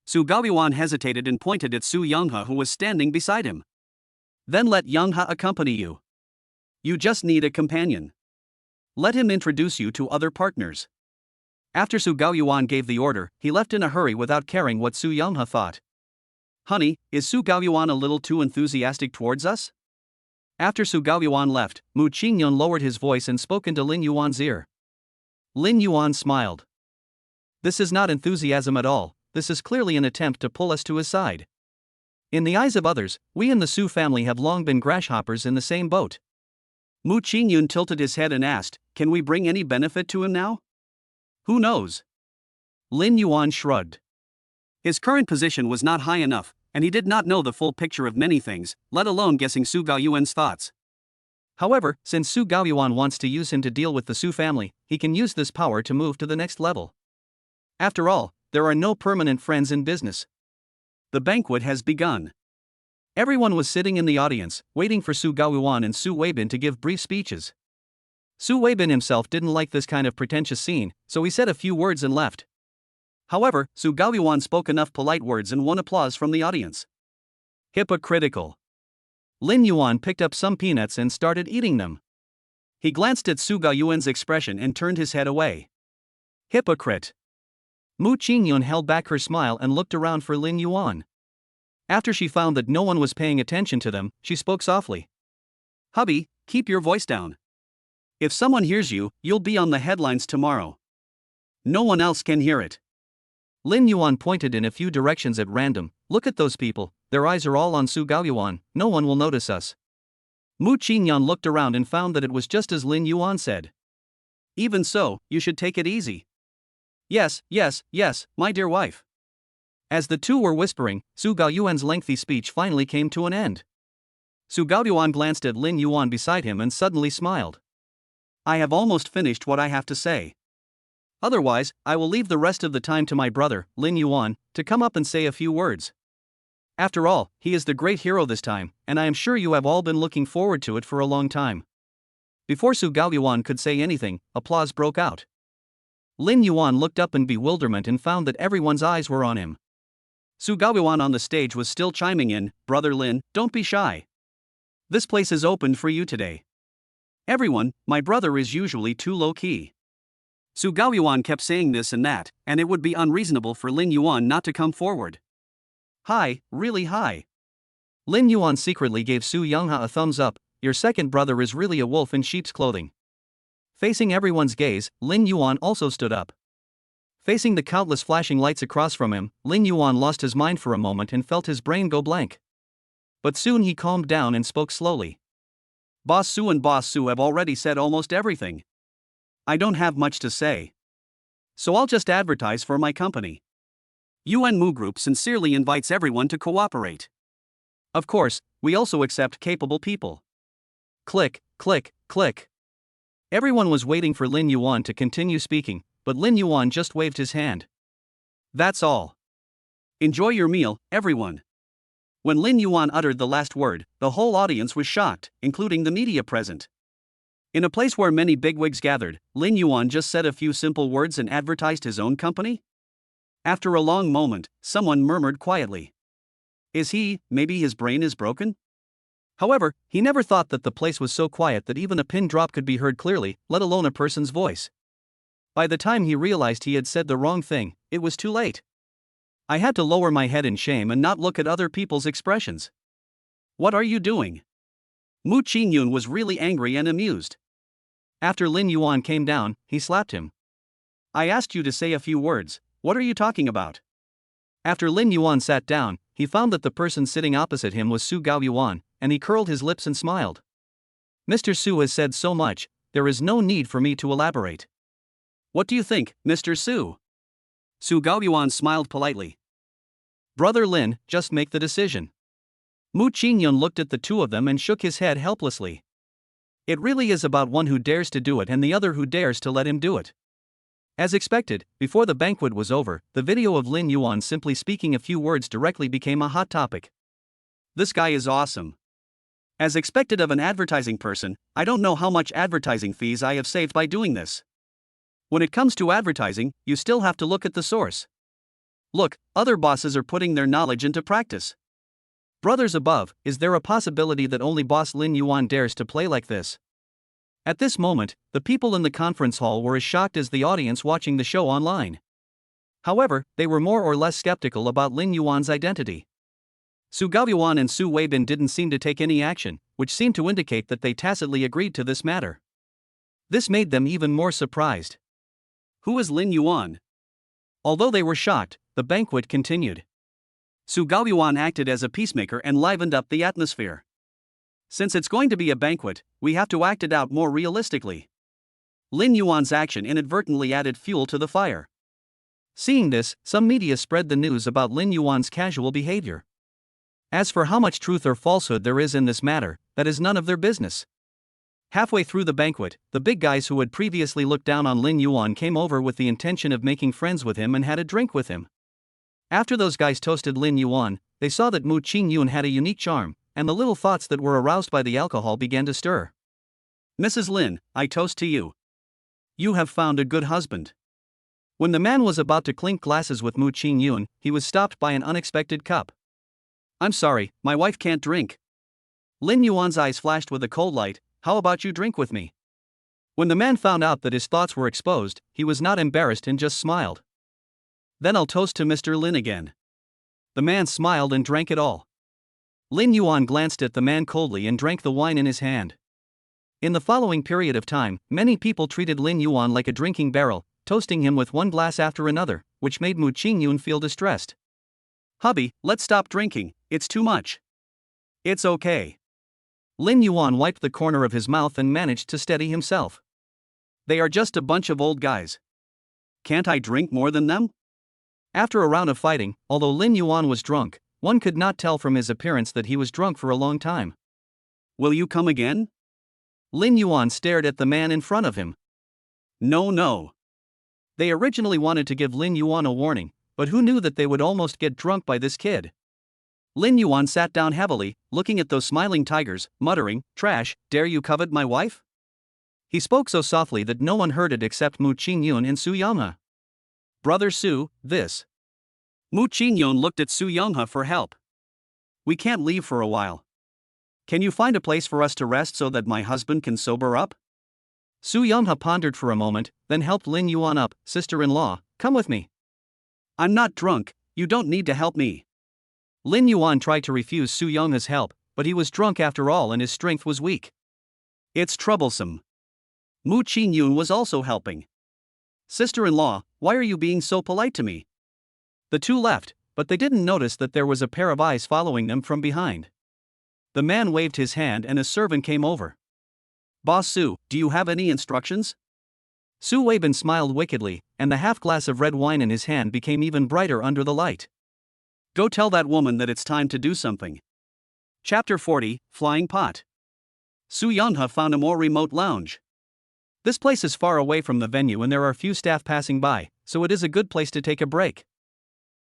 Su Gaoyuan hesitated and pointed at Su Youngha, who was standing beside him. "Then let Youngha accompany you. You just need a companion. Let him introduce you to other partners." After Su Gaoyuan gave the order, he left in a hurry without caring what Su Youngha thought. "Honey, is Su Gaoyuan a little too enthusiastic towards us?" After Su Gaoyuan left, Mu Qingyun lowered his voice and spoke into Lin Yuan's ear. Lin Yuan smiled. "This is not enthusiasm at all, this is clearly an attempt to pull us to his side. In the eyes of others, we and the Su family have long been grasshoppers in the same boat." Mu Qingyun tilted his head and asked, "Can we bring any benefit to him now?" "Who knows?" Lin Yuan shrugged. His current position was not high enough, and he did not know the full picture of many things, let alone guessing Su Gaoyuan's thoughts. However, since Su Gaoyuan wants to use him to deal with the Su family, he can use this power to move to the next level. After all, there are no permanent friends in business. The banquet has begun. Everyone was sitting in the audience, waiting for Su Gaoyuan and Su Weibin to give brief speeches. Su Weibin himself didn't like this kind of pretentious scene, so he said a few words and left. However, Su Gaoyuan spoke enough polite words and won applause from the audience. Hypocritical. Lin Yuan picked up some peanuts and started eating them. He glanced at Su Gaoyuan's expression and turned his head away. Hypocrite. Mu Qingyun held back her smile and looked around for Lin Yuan. After she found that no one was paying attention to them, she spoke softly. "Hubby, keep your voice down. If someone hears you, you'll be on the headlines tomorrow. No one else can hear it." Lin Yuan pointed in a few directions at random. "Look at those people, their eyes are all on Su Gaoyuan, no one will notice us." Mu Qingyun looked around and found that it was just as Lin Yuan said. "Even so, you should take it easy." Yes, my dear wife." As the two were whispering, Su Gaoyuan's lengthy speech finally came to an end. Su Gaoyuan glanced at Lin Yuan beside him and suddenly smiled. "I have almost finished what I have to say. Otherwise, I will leave the rest of the time to my brother, Lin Yuan, to come up and say a few words. After all, he is the great hero this time, and I am sure you have all been looking forward to it for a long time." Before Su Gaoyuan could say anything, applause broke out. Lin Yuan looked up in bewilderment and found that everyone's eyes were on him. Su Gaoyuan on the stage was still chiming in, "Brother Lin, don't be shy. This place is opened for you today. Everyone, my brother is usually too low-key." Su Gaoyuan kept saying this and that, and it would be unreasonable for Lin Yuan not to come forward. "Hi, really hi. Lin Yuan secretly gave Su Youngha a thumbs up. Your second brother is really a wolf in sheep's clothing. Facing everyone's gaze, Lin Yuan also stood up. Facing the countless flashing lights across from him, Lin Yuan lost his mind for a moment and felt his brain go blank. But soon he calmed down and spoke slowly. Boss Su and Boss Su have already said almost everything. I don't have much to say. So I'll just advertise for my company. Yuan Mu Group sincerely invites everyone to cooperate. Of course, we also accept capable people. Click, click, click. Everyone was waiting for Lin Yuan to continue speaking, but Lin Yuan just waved his hand. That's all. Enjoy your meal, everyone. When Lin Yuan uttered the last word, the whole audience was shocked, including the media present. In a place where many bigwigs gathered, Lin Yuan just said a few simple words and advertised his own company? After a long moment, someone murmured quietly. Maybe his brain is broken? However, he never thought that the place was so quiet that even a pin drop could be heard clearly, let alone a person's voice. By the time he realized he had said the wrong thing, it was too late. I had to lower my head in shame and not look at other people's expressions. What are you doing? Mu Qingyun was really angry and amused. After Lin Yuan came down, he slapped him. I asked you to say a few words, what are you talking about? After Lin Yuan sat down, he found that the person sitting opposite him was Su Gaoyuan, and he curled his lips and smiled. Mr. Su has said so much, there is no need for me to elaborate. What do you think, Mr. Su? Su Gaoyuan smiled politely. Brother Lin, just make the decision. Mu Qingyun looked at the two of them and shook his head helplessly. It really is about one who dares to do it and the other who dares to let him do it. As expected, before the banquet was over, the video of Lin Yuan simply speaking a few words directly became a hot topic. This guy is awesome. As expected of an advertising person, I don't know how much advertising fees I have saved by doing this. When it comes to advertising, you still have to look at the source. Look, other bosses are putting their knowledge into practice. Brothers above, is there a possibility that only boss Lin Yuan dares to play like this? At this moment, the people in the conference hall were as shocked as the audience watching the show online. However, they were more or less skeptical about Lin Yuan's identity. Su Gaoyuan and Su Weibin didn't seem to take any action, which seemed to indicate that they tacitly agreed to this matter. This made them even more surprised. Who is Lin Yuan? Although they were shocked, the banquet continued. Su Gaoyuan acted as a peacemaker and livened up the atmosphere. Since it's going to be a banquet, we have to act it out more realistically. Lin Yuan's action inadvertently added fuel to the fire. Seeing this, some media spread the news about Lin Yuan's casual behavior. As for how much truth or falsehood there is in this matter, that is none of their business. Halfway through the banquet, the big guys who had previously looked down on Lin Yuan came over with the intention of making friends with him and had a drink with him. After those guys toasted Lin Yuan, they saw that Mu Qingyun had a unique charm, and the little thoughts that were aroused by the alcohol began to stir. Mrs. Lin, I toast to you. You have found a good husband. When the man was about to clink glasses with Mu Qingyun, he was stopped by an unexpected cup. I'm sorry, my wife can't drink. Lin Yuan's eyes flashed with a cold light. How about you drink with me? When the man found out that his thoughts were exposed, he was not embarrassed and just smiled. Then I'll toast to Mr. Lin again. The man smiled and drank it all. Lin Yuan glanced at the man coldly and drank the wine in his hand. In the following period of time, many people treated Lin Yuan like a drinking barrel, toasting him with one glass after another, which made Mu Qingyun feel distressed. Hubby, let's stop drinking, it's too much. It's okay. Lin Yuan wiped the corner of his mouth and managed to steady himself. They are just a bunch of old guys. Can't I drink more than them? After a round of fighting, although Lin Yuan was drunk, one could not tell from his appearance that he was drunk for a long time. Will you come again? Lin Yuan stared at the man in front of him. No. They originally wanted to give Lin Yuan a warning, but who knew that they would almost get drunk by this kid? Lin Yuan sat down heavily, looking at those smiling tigers, muttering, "Trash, dare you covet my wife?" He spoke so softly that no one heard it except Mu Qingyun and Su Youngha. Brother Su, this. Mu Qingyun looked at Su Youngha for help. We can't leave for a while. Can you find a place for us to rest so that my husband can sober up? Su Youngha pondered for a moment, then helped Lin Yuan up. Sister-in-law, come with me. I'm not drunk, you don't need to help me. Lin Yuan tried to refuse Su Yongha's help, but he was drunk after all and his strength was weak. It's troublesome. Mu Qingyun was also helping. Sister-in-law, why are you being so polite to me? The two left, but they didn't notice that there was a pair of eyes following them from behind. The man waved his hand and a servant came over. Boss Su, do you have any instructions? Su Weibin smiled wickedly, and the half-glass of red wine in his hand became even brighter under the light. Go tell that woman that it's time to do something. Chapter 40, Flying Pot. Su Yongha found a more remote lounge. This place is far away from the venue and there are few staff passing by, so it is a good place to take a break.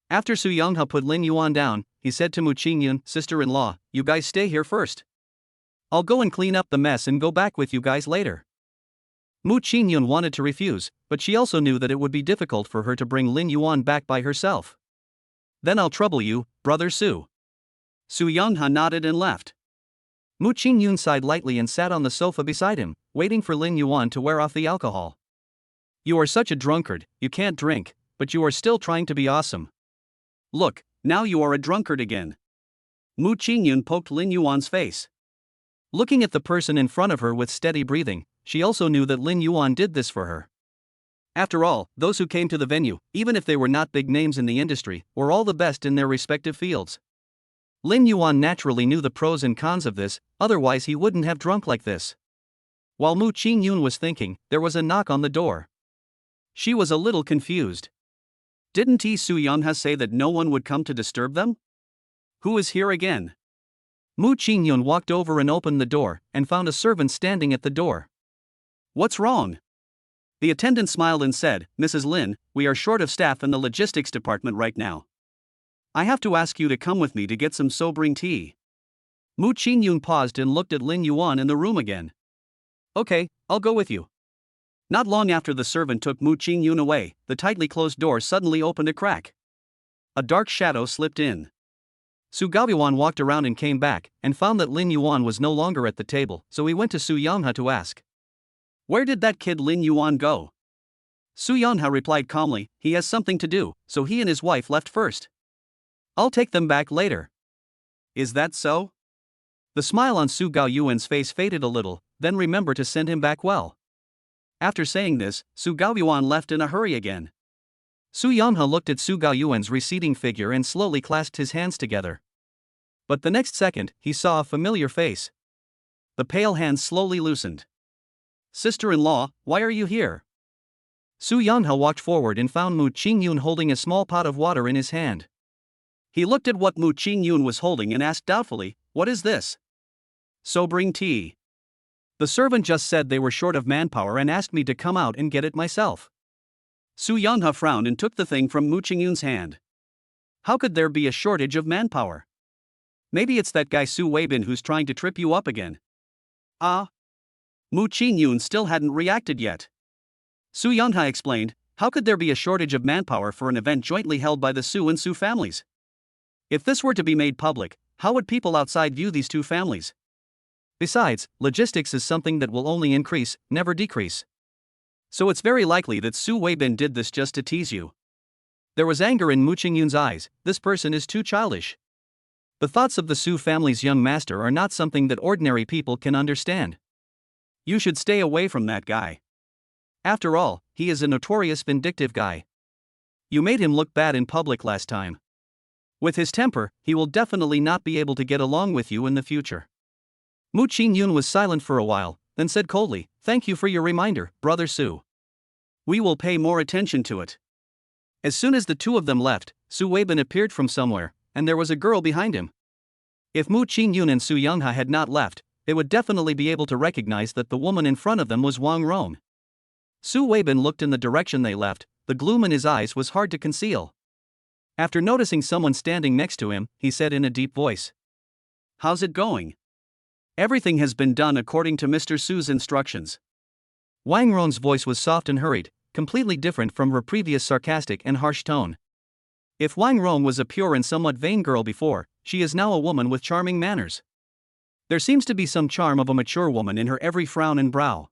After Su Yongha put Lin Yuan down, he said to Mu Qingyun, sister-in-law, you guys stay here first. I'll go and clean up the mess and go back with you guys later. Mu Qingyun wanted to refuse, but she also knew that it would be difficult for her to bring Lin Yuan back by herself. Then I'll trouble you, brother Su. Su Yongha nodded and left. Mu Qingyun sighed lightly and sat on the sofa beside him, waiting for Lin Yuan to wear off the alcohol. You are such a drunkard, you can't drink, but you are still trying to be awesome. Look, now you are a drunkard again. Mu Qingyun poked Lin Yuan's face. Looking at the person in front of her with steady breathing, she also knew that Lin Yuan did this for her. After all, those who came to the venue, even if they were not big names in the industry, were all the best in their respective fields. Lin Yuan naturally knew the pros and cons of this, otherwise he wouldn't have drunk like this. While Mu Qingyun was thinking, there was a knock on the door. She was a little confused. Didn't Su Yongha say that no one would come to disturb them? Who is here again? Mu Qingyun walked over and opened the door, and found a servant standing at the door. What's wrong? The attendant smiled and said, Mrs. Lin, we are short of staff in the logistics department right now. I have to ask you to come with me to get some sobering tea. Mu Qingyun paused and looked at Lin Yuan in the room again. Okay, I'll go with you. Not long after the servant took Mu Qingyun away, the tightly closed door suddenly opened a crack. A dark shadow slipped in. Su Gaoyuan walked around and came back, and found that Lin Yuan was no longer at the table, so he went to Su Yongha to ask. Where did that kid Lin Yuan go? Su Yongha replied calmly, he has something to do, so he and his wife left first. I'll take them back later. Is that so? The smile on Su Gaoyuan's face faded a little, then remember to send him back well. After saying this, Su Gaoyuan left in a hurry again. Su Yongha looked at Su Gaoyuan's receding figure and slowly clasped his hands together. But the next second, he saw a familiar face. The pale hands slowly loosened. Sister-in-law, why are you here? Su Yongha walked forward and found Mu Qingyun holding a small pot of water in his hand. He looked at what Mu Qingyun was holding and asked doubtfully, what is this? Sobering tea. The servant just said they were short of manpower and asked me to come out and get it myself. Su Yongha frowned and took the thing from Mu Qingyun's hand. How could there be a shortage of manpower? Maybe it's that guy Su Weibin who's trying to trip you up again. Ah? Mu Qingyun still hadn't reacted yet. Su Yongha explained, how could there be a shortage of manpower for an event jointly held by the Su and Su families? If this were to be made public, how would people outside view these two families? Besides, logistics is something that will only increase, never decrease. So it's very likely that Su Weibin did this just to tease you. There was anger in Mu Qingyun's eyes, this person is too childish. The thoughts of the Su family's young master are not something that ordinary people can understand. You should stay away from that guy. After all, he is a notorious vindictive guy. You made him look bad in public last time. With his temper, he will definitely not be able to get along with you in the future. Mu Qingyun was silent for a while, then said coldly, thank you for your reminder, brother Su. We will pay more attention to it. As soon as the two of them left, Su Weibin appeared from somewhere, and there was a girl behind him. If Mu Qingyun and Su Yongha had not left, they would definitely be able to recognize that the woman in front of them was Wang Rong. Su Weibin looked in the direction they left, the gloom in his eyes was hard to conceal. After noticing someone standing next to him, he said in a deep voice. How's it going? Everything has been done according to Mr. Su's instructions. Wang Rong's voice was soft and hurried, completely different from her previous sarcastic and harsh tone. If Wang Rong was a pure and somewhat vain girl before, she is now a woman with charming manners. There seems to be some charm of a mature woman in her every frown and brow.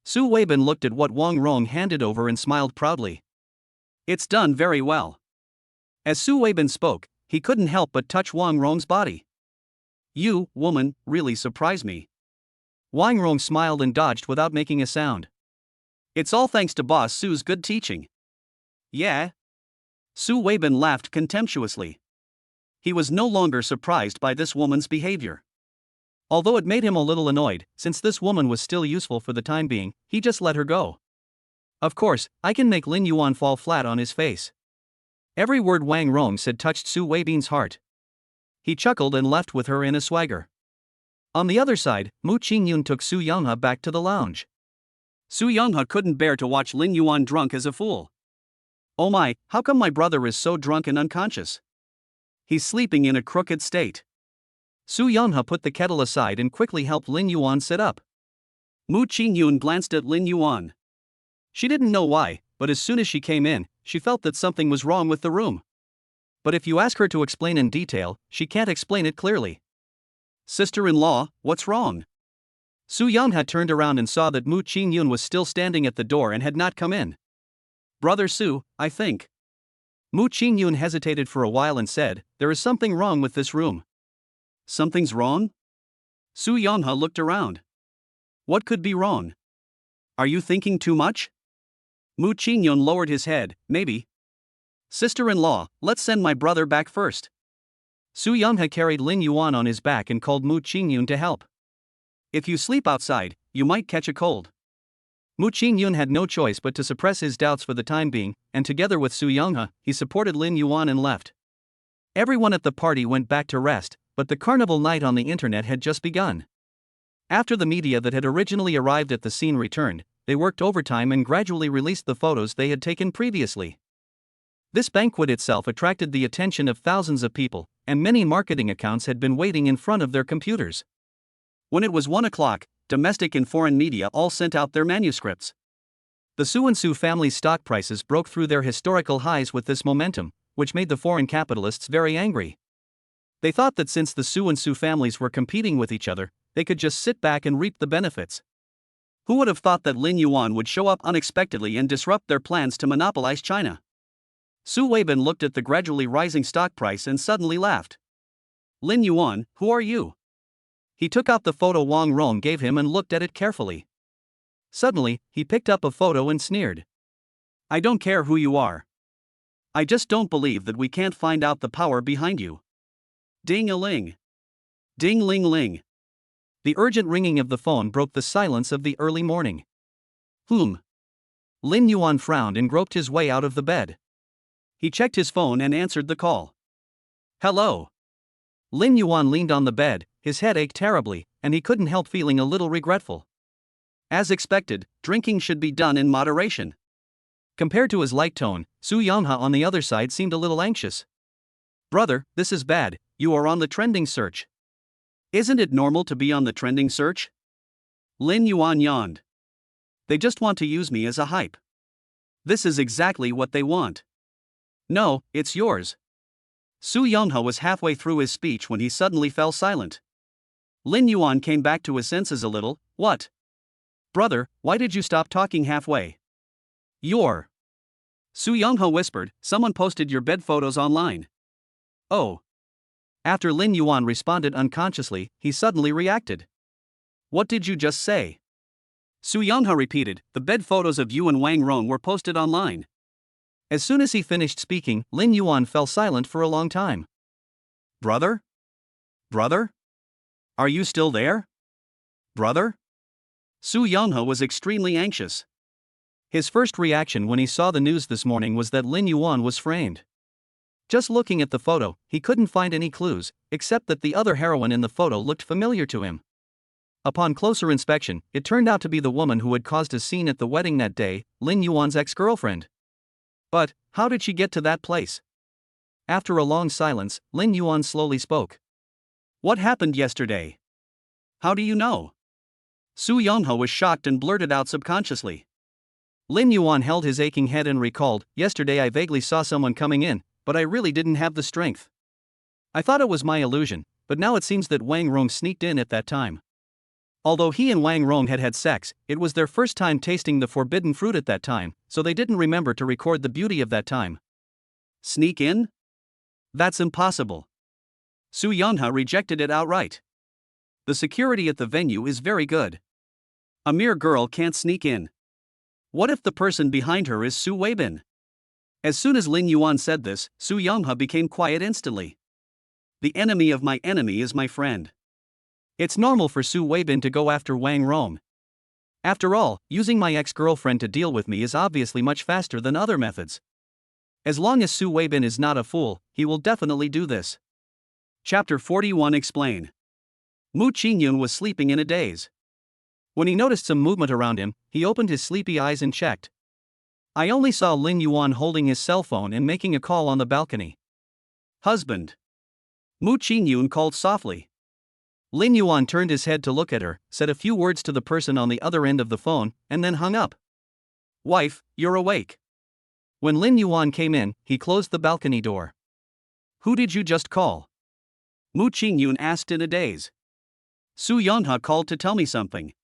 Su Weibin looked at what Wang Rong handed over and smiled proudly. It's done very well. As Su Weibin spoke, he couldn't help but touch Wang Rong's body. You, woman, really surprised me. Wang Rong smiled and dodged without making a sound. It's all thanks to Boss Su's good teaching. Yeah? Su Weibin laughed contemptuously. He was no longer surprised by this woman's behavior. Although it made him a little annoyed, since this woman was still useful for the time being, he just let her go. Of course, I can make Lin Yuan fall flat on his face. Every word Wang Rong said touched Su Weibin's heart. He chuckled and left with her in a swagger. On the other side, Mu Qingyun took Su Yonghe back to the lounge. Su Yonghe couldn't bear to watch Lin Yuan drunk as a fool. Oh my, how come my brother is so drunk and unconscious? He's sleeping in a crooked state. Su Yonghe put the kettle aside and quickly helped Lin Yuan sit up. Mu Qingyun glanced at Lin Yuan. She didn't know why, but as soon as she came in, she felt that something was wrong with the room. But if you ask her to explain in detail, she can't explain it clearly. Sister-in-law, what's wrong? Su Yonghe turned around and saw that Mu Qingyun was still standing at the door and had not come in. Brother Su, I think. Mu Qingyun hesitated for a while and said, there is something wrong with this room. Something's wrong? Su Yonghe looked around. What could be wrong? Are you thinking too much? Mu Qingyun lowered his head, maybe. Sister-in-law, let's send my brother back first. Su Yonghe carried Lin Yuan on his back and called Mu Qingyun to help. If you sleep outside, you might catch a cold. Mu Qingyun had no choice but to suppress his doubts for the time being, and together with Su Yonghe, he supported Lin Yuan and left. Everyone at the party went back to rest, but the carnival night on the internet had just begun. After the media that had originally arrived at the scene returned, they worked overtime and gradually released the photos they had taken previously. This banquet itself attracted the attention of thousands of people, and many marketing accounts had been waiting in front of their computers. When it was 1 o'clock, domestic and foreign media all sent out their manuscripts. The Su and Su family's stock prices broke through their historical highs with this momentum, which made the foreign capitalists very angry. They thought that since the Su and Su families were competing with each other, they could just sit back and reap the benefits. Who would have thought that Lin Yuan would show up unexpectedly and disrupt their plans to monopolize China? Su Weibin looked at the gradually rising stock price and suddenly laughed. Lin Yuan, who are you? He took out the photo Wang Rong gave him and looked at it carefully. Suddenly, he picked up a photo and sneered. I don't care who you are. I just don't believe that we can't find out the power behind you. Ding-a-ling. Ding-ling-ling. The urgent ringing of the phone broke the silence of the early morning. Lin Yuan frowned and groped his way out of the bed. He checked his phone and answered the call. Hello. Lin Yuan leaned on the bed, his head ached terribly, and he couldn't help feeling a little regretful. As expected, drinking should be done in moderation. Compared to his light tone, Su Yonghe on the other side seemed a little anxious. Brother, this is bad, you are on the trending search. Isn't it normal to be on the trending search? Lin Yuan yawned. They just want to use me as a hype. This is exactly what they want. No, it's yours. Su Yonghe was halfway through his speech when he suddenly fell silent. Lin Yuan came back to his senses a little. What? Brother, why did you stop talking halfway? Su Yonghe whispered, someone posted your bed photos online. Oh. After Lin Yuan responded unconsciously, he suddenly reacted. What did you just say? Su Yonghe repeated, the bed photos of you and Wang Rong were posted online. As soon as he finished speaking, Lin Yuan fell silent for a long time. Brother? Brother? Are you still there? Brother? Su Yonghe was extremely anxious. His first reaction when he saw the news this morning was that Lin Yuan was framed. Just looking at the photo, he couldn't find any clues, except that the other heroine in the photo looked familiar to him. Upon closer inspection, it turned out to be the woman who had caused a scene at the wedding that day, Lin Yuan's ex-girlfriend. But, how did she get to that place? After a long silence, Lin Yuan slowly spoke. What happened yesterday? How do you know? Su Yonghe was shocked and blurted out subconsciously. Lin Yuan held his aching head and recalled, yesterday I vaguely saw someone coming in, but I really didn't have the strength. I thought it was my illusion, but now it seems that Wang Rong sneaked in at that time. Although he and Wang Rong had had sex, it was their first time tasting the forbidden fruit at that time, so they didn't remember to record the beauty of that time. Sneak in? That's impossible. Su Yeonha rejected it outright. The security at the venue is very good. A mere girl can't sneak in. What if the person behind her is Su Weibin? As soon as Lin Yuan said this, Su Yeonha became quiet instantly. The enemy of my enemy is my friend. It's normal for Su Weibin to go after Wang Rong. After all, using my ex-girlfriend to deal with me is obviously much faster than other methods. As long as Su Weibin is not a fool, he will definitely do this. Chapter 41 Explain. Mu Qingyun was sleeping in a daze. When he noticed some movement around him, he opened his sleepy eyes and checked. I only saw Lin Yuan holding his cell phone and making a call on the balcony. Husband. Mu Qingyun called softly. Lin Yuan turned his head to look at her, said a few words to the person on the other end of the phone, and then hung up. Wife, you're awake. When Lin Yuan came in, he closed the balcony door. Who did you just call? Mu Qingyun asked in a daze. Su Yeonha called to tell me something.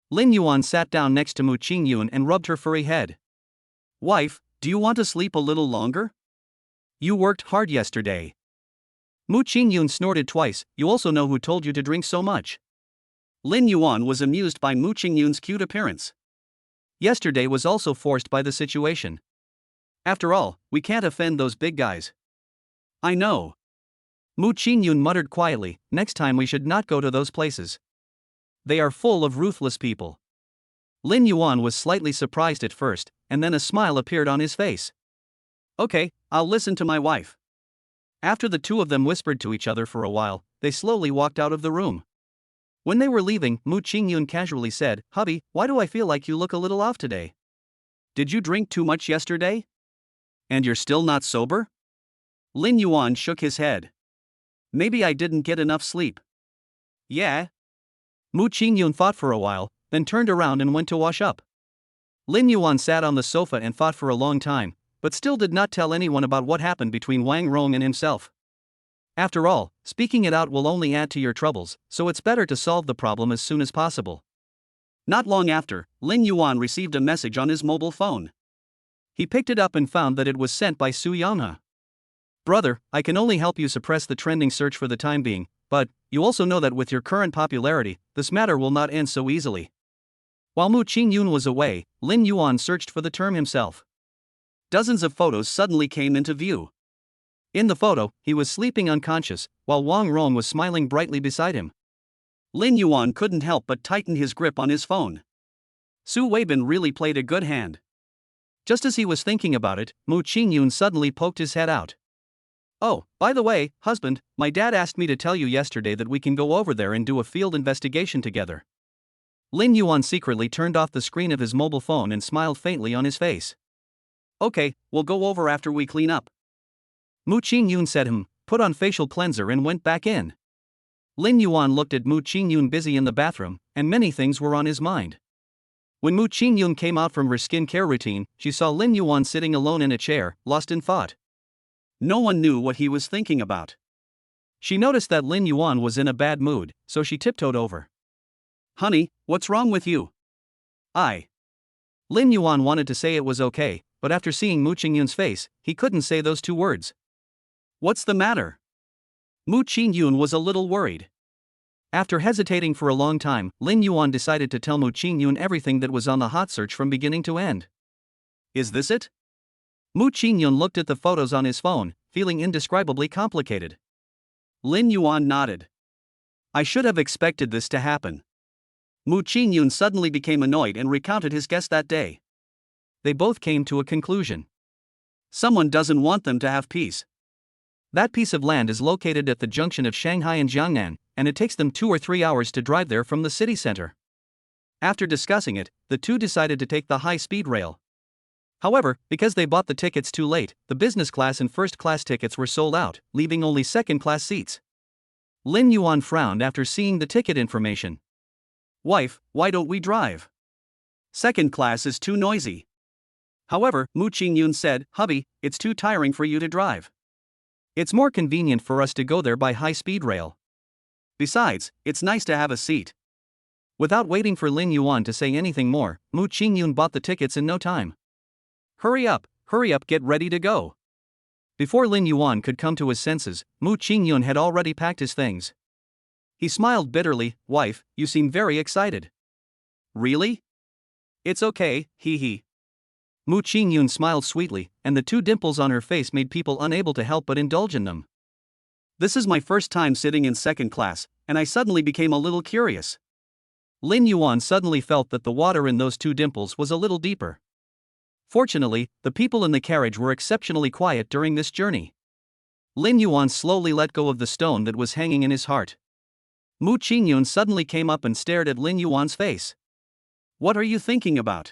Lin Yuan sat down next to Mu Qingyun and rubbed her furry head. Wife, do you want to sleep a little longer? You worked hard yesterday. Mu Qingyun snorted twice. You also know who told you to drink so much. Lin Yuan was amused by Mu Qingyun's cute appearance. Yesterday was also forced by the situation. After all, we can't offend those big guys. I know. Mu Qingyun muttered quietly, next time we should not go to those places. They are full of ruthless people. Lin Yuan was slightly surprised at first, and then a smile appeared on his face. Okay, I'll listen to my wife. After the two of them whispered to each other for a while, they slowly walked out of the room. When they were leaving, Mu Qingyun casually said, Hubby, why do I feel like you look a little off today? Did you drink too much yesterday? And you're still not sober? Lin Yuan shook his head. Maybe I didn't get enough sleep. Yeah. Mu Qingyun thought for a while, then turned around and went to wash up. Lin Yuan sat on the sofa and thought for a long time, but still did not tell anyone about what happened between Wang Rong and himself. After all, speaking it out will only add to your troubles, so it's better to solve the problem as soon as possible. Not long after, Lin Yuan received a message on his mobile phone. He picked it up and found that it was sent by Su Yeonha. Brother, I can only help you suppress the trending search for the time being, but you also know that with your current popularity, this matter will not end so easily. While Mu Qingyun was away, Lin Yuan searched for the term himself. Dozens of photos suddenly came into view. In the photo, he was sleeping unconscious, while Wang Rong was smiling brightly beside him. Lin Yuan couldn't help but tighten his grip on his phone. Su Weibin really played a good hand. Just as he was thinking about it, Mu Qingyun suddenly poked his head out. Oh, by the way, husband, my dad asked me to tell you yesterday that we can go over there and do a field investigation together. Lin Yuan secretly turned off the screen of his mobile phone and smiled faintly on his face. Okay, we'll go over after we clean up. Mu Qingyun said put on facial cleanser and went back in. Lin Yuan looked at Mu Qingyun busy in the bathroom, and many things were on his mind. When Mu Qingyun came out from her skincare routine, she saw Lin Yuan sitting alone in a chair, lost in thought. No one knew what he was thinking about. She noticed that Lin Yuan was in a bad mood, so she tiptoed over. Honey, what's wrong with you? Lin Yuan wanted to say it was okay, but after seeing Mu Qingyun's face, he couldn't say those two words. What's the matter? Mu Qingyun was a little worried. After hesitating for a long time, Lin Yuan decided to tell Mu Qingyun everything that was on the hot search from beginning to end. Is this it? Mu Qingyun looked at the photos on his phone, feeling indescribably complicated. Lin Yuan nodded. I should have expected this to happen. Mu Qingyun suddenly became annoyed and recounted his guess that day. They both came to a conclusion. Someone doesn't want them to have peace. That piece of land is located at the junction of Shanghai and Jiangnan, and it takes them 2 or 3 hours to drive there from the city center. After discussing it, the two decided to take the high-speed rail. However, because they bought the tickets too late, the business class and first class tickets were sold out, leaving only second-class seats. Lin Yuan frowned after seeing the ticket information. Wife, why don't we drive? Second class is too noisy. However, Mu Qingyun said, Hubby, it's too tiring for you to drive. It's more convenient for us to go there by high-speed rail. Besides, it's nice to have a seat. Without waiting for Lin Yuan to say anything more, Mu Qingyun bought the tickets in no time. Hurry up, get ready to go. Before Lin Yuan could come to his senses, Mu Qingyun had already packed his things. He smiled bitterly. Wife, you seem very excited. Really? It's okay, hee hee. Mu Qingyun smiled sweetly, and the two dimples on her face made people unable to help but indulge in them. This is my first time sitting in second class, and I suddenly became a little curious. Lin Yuan suddenly felt that the water in those two dimples was a little deeper. Fortunately, the people in the carriage were exceptionally quiet during this journey. Lin Yuan slowly let go of the stone that was hanging in his heart. Mu Qingyun suddenly came up and stared at Lin Yuan's face. What are you thinking about?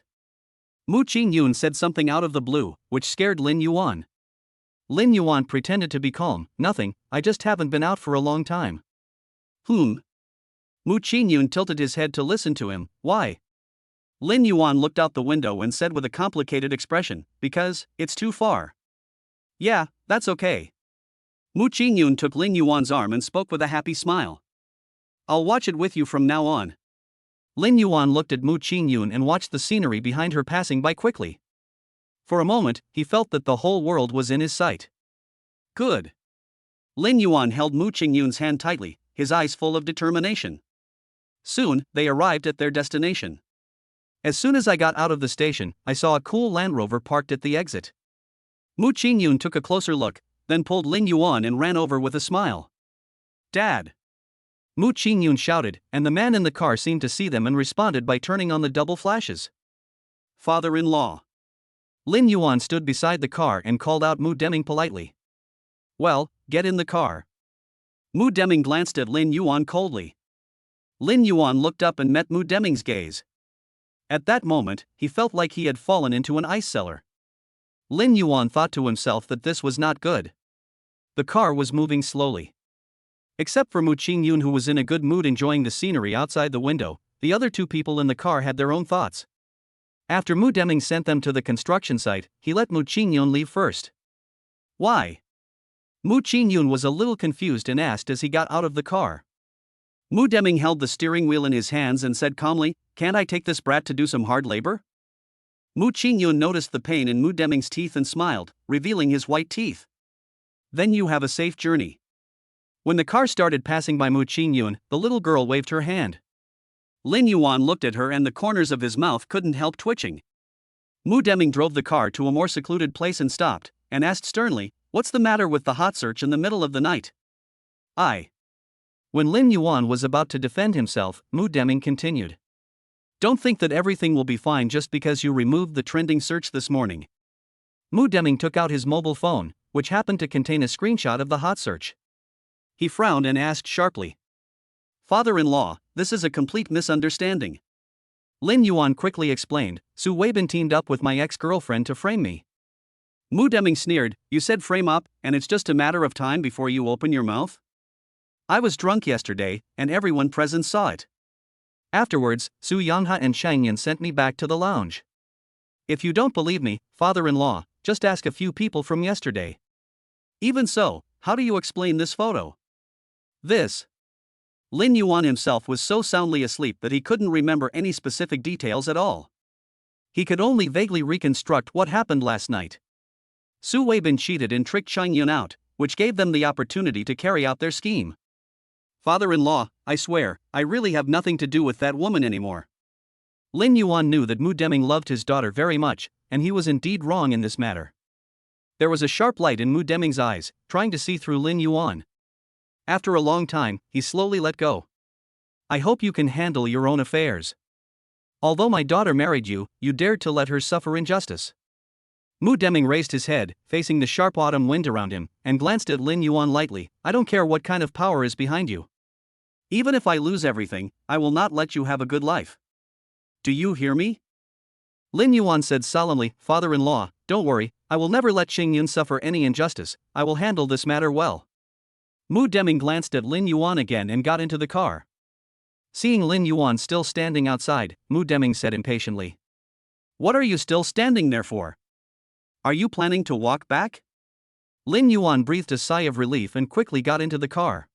Mu Qingyun said something out of the blue, which scared Lin Yuan. Lin Yuan pretended to be calm. Nothing, I just haven't been out for a long time. Mu Qingyun tilted his head to listen to him. Why? Lin Yuan looked out the window and said with a complicated expression, because it's too far. Yeah, that's okay. Mu Qingyun took Lin Yuan's arm and spoke with a happy smile. I'll watch it with you from now on. Lin Yuan looked at Mu Qingyun and watched the scenery behind her passing by quickly. For a moment, he felt that the whole world was in his sight. Good. Lin Yuan held Mu Qingyun's hand tightly, his eyes full of determination. Soon, they arrived at their destination. As soon as I got out of the station, I saw a cool Land Rover parked at the exit. Mu Qingyun took a closer look, then pulled Lin Yuan and ran over with a smile. Dad! Mu Qingyun shouted, and the man in the car seemed to see them and responded by turning on the double flashes. Father-in-law. Lin Yuan stood beside the car and called out Mu Deming politely. Well, get in the car. Mu Deming glanced at Lin Yuan coldly. Lin Yuan looked up and met Mu Deming's gaze. At that moment, he felt like he had fallen into an ice cellar. Lin Yuan thought to himself that this was not good. The car was moving slowly. Except for Mu Qingyun, who was in a good mood enjoying the scenery outside the window, the other two people in the car had their own thoughts. After Mu Deming sent them to the construction site, he let Mu Qingyun leave first. Why? Mu Qingyun was a little confused and asked as he got out of the car. Mu Deming held the steering wheel in his hands and said calmly, Can't I take this brat to do some hard labor? Mu Qingyun noticed the pain in Mu Deming's teeth and smiled, revealing his white teeth. Then you have a safe journey. When the car started passing by Mu Qingyun, the little girl waved her hand. Lin Yuan looked at her and the corners of his mouth couldn't help twitching. Mu Deming drove the car to a more secluded place and stopped, and asked sternly, What's the matter with the hot search in the middle of the night? When Lin Yuan was about to defend himself, Mu Deming continued. Don't think that everything will be fine just because you removed the trending search this morning. Mu Deming took out his mobile phone, which happened to contain a screenshot of the hot search. He frowned and asked sharply. Father-in-law, this is a complete misunderstanding. Lin Yuan quickly explained, Su Weibin teamed up with my ex-girlfriend to frame me. Mu Deming sneered, You said frame up, and it's just a matter of time before you open your mouth? I was drunk yesterday, and everyone present saw it. Afterwards, Su Yanghe and Shangyan sent me back to the lounge. If you don't believe me, father-in-law, just ask a few people from yesterday. Even so, how do you explain this photo? This. Lin Yuan himself was so soundly asleep that he couldn't remember any specific details at all. He could only vaguely reconstruct what happened last night. Su Weibin cheated and tricked Shangyan out, which gave them the opportunity to carry out their scheme. Father-in-law, I swear, I really have nothing to do with that woman anymore. Lin Yuan knew that Mu Deming loved his daughter very much, and he was indeed wrong in this matter. There was a sharp light in Mu Deming's eyes, trying to see through Lin Yuan. After a long time, he slowly let go. I hope you can handle your own affairs. Although my daughter married you, you dared to let her suffer injustice. Mu Deming raised his head, facing the sharp autumn wind around him, and glanced at Lin Yuan lightly. I don't care what kind of power is behind you. Even if I lose everything, I will not let you have a good life. Do you hear me? Lin Yuan said solemnly, Father-in-law, don't worry, I will never let Xingyun suffer any injustice, I will handle this matter well. Mu Deming glanced at Lin Yuan again and got into the car. Seeing Lin Yuan still standing outside, Mu Deming said impatiently. What are you still standing there for? Are you planning to walk back? Lin Yuan breathed a sigh of relief and quickly got into the car.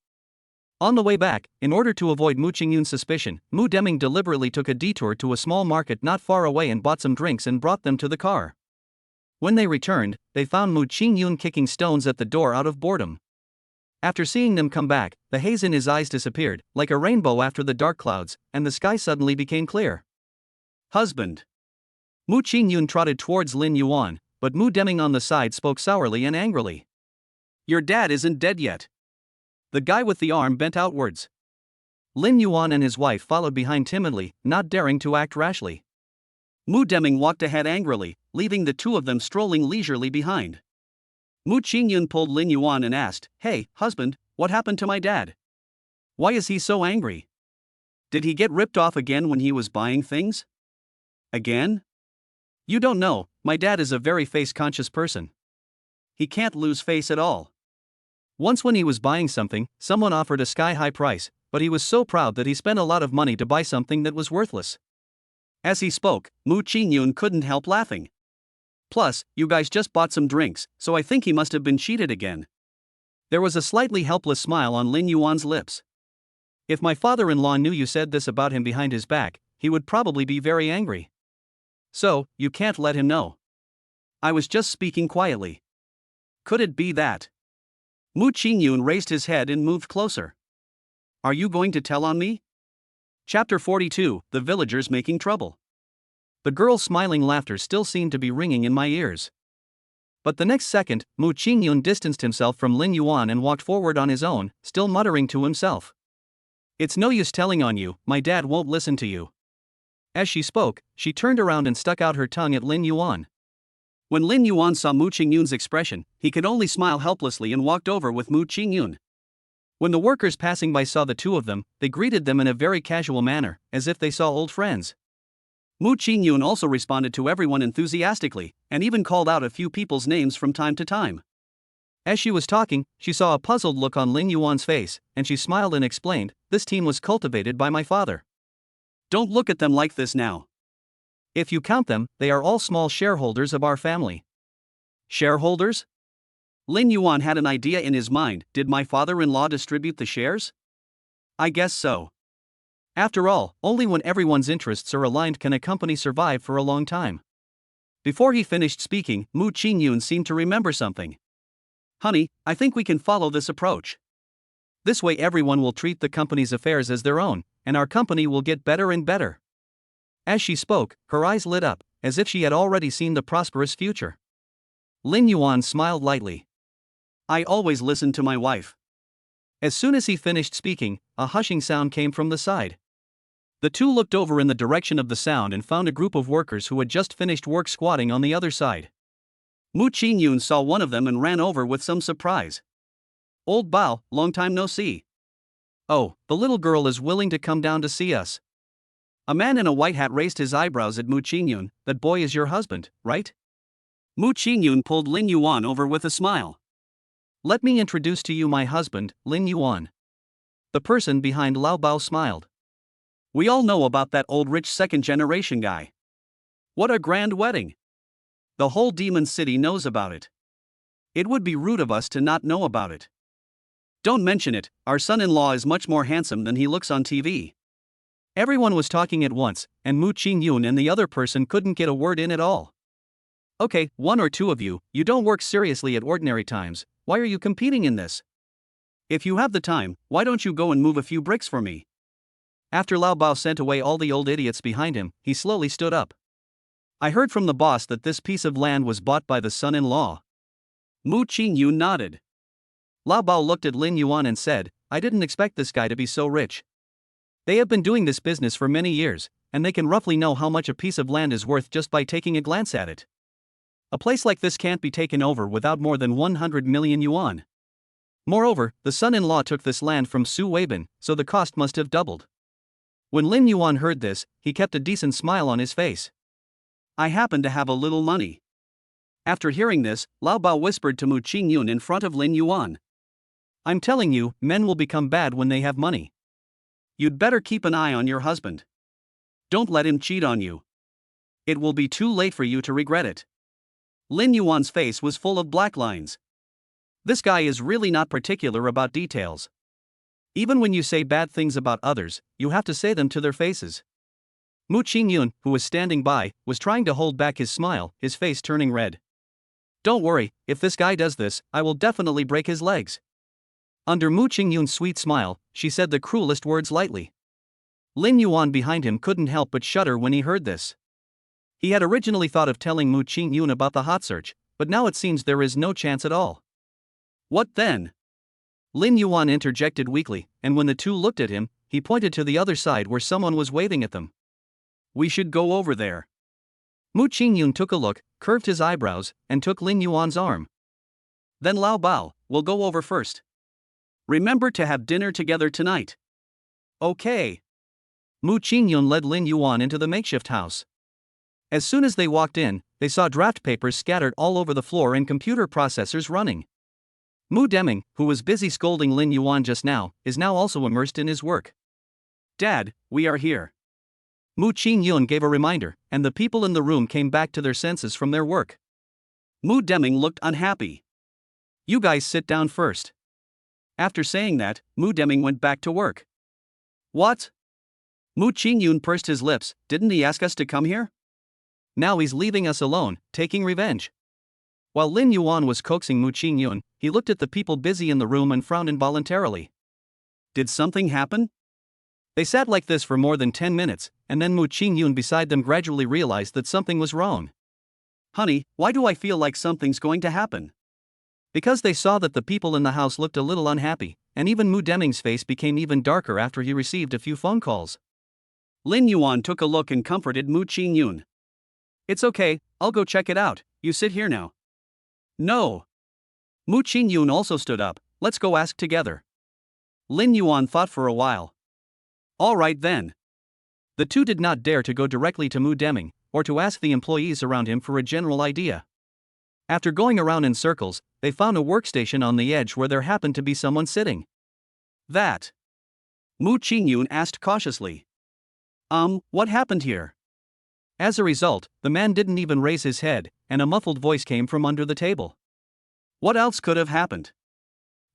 On the way back, in order to avoid Mu Qingyun's suspicion, Mu Deming deliberately took a detour to a small market not far away and bought some drinks and brought them to the car. When they returned, they found Mu Qingyun kicking stones at the door out of boredom. After seeing them come back, the haze in his eyes disappeared, like a rainbow after the dark clouds, and the sky suddenly became clear. Husband. Mu Qingyun trotted towards Lin Yuan, but Mu Deming on the side spoke sourly and angrily. Your dad isn't dead yet. The guy with the arm bent outwards. Lin Yuan and his wife followed behind timidly, not daring to act rashly. Mu Deming walked ahead angrily, leaving the two of them strolling leisurely behind. Mu Qingyun pulled Lin Yuan and asked, Hey, husband, what happened to my dad? Why is he so angry? Did he get ripped off again when he was buying things? Again? You don't know, my dad is a very face-conscious person. He can't lose face at all. Once when he was buying something, someone offered a sky-high price, but he was so proud that he spent a lot of money to buy something that was worthless. As he spoke, Mu Qingyun couldn't help laughing. Plus, you guys just bought some drinks, so I think he must have been cheated again. There was a slightly helpless smile on Lin Yuan's lips. If my father-in-law knew you said this about him behind his back, he would probably be very angry. So, you can't let him know. I was just speaking quietly. Could it be that? Mu Qingyun raised his head and moved closer. Are you going to tell on me? Chapter 42, The Villagers Making Trouble. The girl's smiling laughter still seemed to be ringing in my ears. But the next second, Mu Qingyun distanced himself from Lin Yuan and walked forward on his own, still muttering to himself. It's no use telling on you, my dad won't listen to you. As she spoke, she turned around and stuck out her tongue at Lin Yuan. When Lin Yuan saw Mu Qingyun's expression, he could only smile helplessly and walked over with Mu Qingyun. When the workers passing by saw the two of them, they greeted them in a very casual manner, as if they saw old friends. Mu Qingyun also responded to everyone enthusiastically, and even called out a few people's names from time to time. As she was talking, she saw a puzzled look on Lin Yuan's face, and she smiled and explained, This team was cultivated by my father. Don't look at them like this now. If you count them, they are all small shareholders of our family. Shareholders? Lin Yuan had an idea in his mind. Did my father-in-law distribute the shares? I guess so. After all, only when everyone's interests are aligned can a company survive for a long time. Before he finished speaking, Mu Qingyun seemed to remember something. Honey, I think we can follow this approach. This way everyone will treat the company's affairs as their own, and our company will get better and better. As she spoke, her eyes lit up, as if she had already seen the prosperous future. Lin Yuan smiled lightly. I always listen to my wife. As soon as he finished speaking, a hushing sound came from the side. The two looked over in the direction of the sound and found a group of workers who had just finished work squatting on the other side. Mu Qingyun saw one of them and ran over with some surprise. Old Bao, long time no see. Oh, the little girl is willing to come down to see us. A man in a white hat raised his eyebrows at Mu Qingyun. That boy is your husband, right? Mu Qingyun pulled Lin Yuan over with a smile. Let me introduce to you my husband, Lin Yuan. The person behind Lao Bao smiled. We all know about that old rich second-generation guy. What a grand wedding! The whole demon city knows about it. It would be rude of us to not know about it. Don't mention it, our son-in-law is much more handsome than he looks on TV. Everyone was talking at once, and Mu Qingyun and the other person couldn't get a word in at all. Okay, one or two of you, you don't work seriously at ordinary times, why are you competing in this? If you have the time, why don't you go and move a few bricks for me? After Lao Bao sent away all the old idiots behind him, he slowly stood up. I heard from the boss that this piece of land was bought by the son-in-law. Mu Qingyun nodded. Lao Bao looked at Lin Yuan and said, I didn't expect this guy to be so rich. They have been doing this business for many years, and they can roughly know how much a piece of land is worth just by taking a glance at it. A place like this can't be taken over without more than 100 million yuan. Moreover, the son-in-law took this land from Su Weibin, so the cost must have doubled. When Lin Yuan heard this, he kept a decent smile on his face. I happen to have a little money. After hearing this, Lao Bao whispered to Mu Qingyun in front of Lin Yuan. I'm telling you, men will become bad when they have money. You'd better keep an eye on your husband. Don't let him cheat on you. It will be too late for you to regret it. Lin Yuan's face was full of black lines. This guy is really not particular about details. Even when you say bad things about others, you have to say them to their faces. Mu Qingyun, who was standing by, was trying to hold back his smile, his face turning red. Don't worry, if this guy does this, I will definitely break his legs. Under Mu Qingyun's sweet smile, she said the cruelest words lightly. Lin Yuan behind him couldn't help but shudder when he heard this. He had originally thought of telling Mu Qingyun about the hot search, but now it seems there is no chance at all. What then? Lin Yuan interjected weakly, and when the two looked at him, he pointed to the other side where someone was waving at them. We should go over there. Mu Qingyun took a look, curved his eyebrows, and took Lin Yuan's arm. Then Lao Bao, we'll go over first. Remember to have dinner together tonight. Okay. Mu Qingyun led Lin Yuan into the makeshift house. As soon as they walked in, they saw draft papers scattered all over the floor and computer processors running. Mu Deming, who was busy scolding Lin Yuan just now, is now also immersed in his work. Dad, we are here. Mu Qingyun gave a reminder, and the people in the room came back to their senses from their work. Mu Deming looked unhappy. You guys sit down first. After saying that, Mu Deming went back to work. What? Mu Qingyun pursed his lips. Didn't he ask us to come here? Now he's leaving us alone, taking revenge. While Lin Yuan was coaxing Mu Qingyun, he looked at the people busy in the room and frowned involuntarily. Did something happen? They sat like this for more than 10 minutes, and then Mu Qingyun beside them gradually realized that something was wrong. Honey, why do I feel like something's going to happen? Because they saw that the people in the house looked a little unhappy, and even Mu Deming's face became even darker after he received a few phone calls. Lin Yuan took a look and comforted Mu Qingyun. It's okay, I'll go check it out, you sit here now. No. Mu Qingyun also stood up. Let's go ask together. Lin Yuan thought for a while. All right then. The two did not dare to go directly to Mu Deming, or to ask the employees around him for a general idea. After going around in circles, they found a workstation on the edge where there happened to be someone sitting. That? Mu Qingyun asked cautiously. What happened here? As a result, the man didn't even raise his head, and a muffled voice came from under the table. What else could have happened?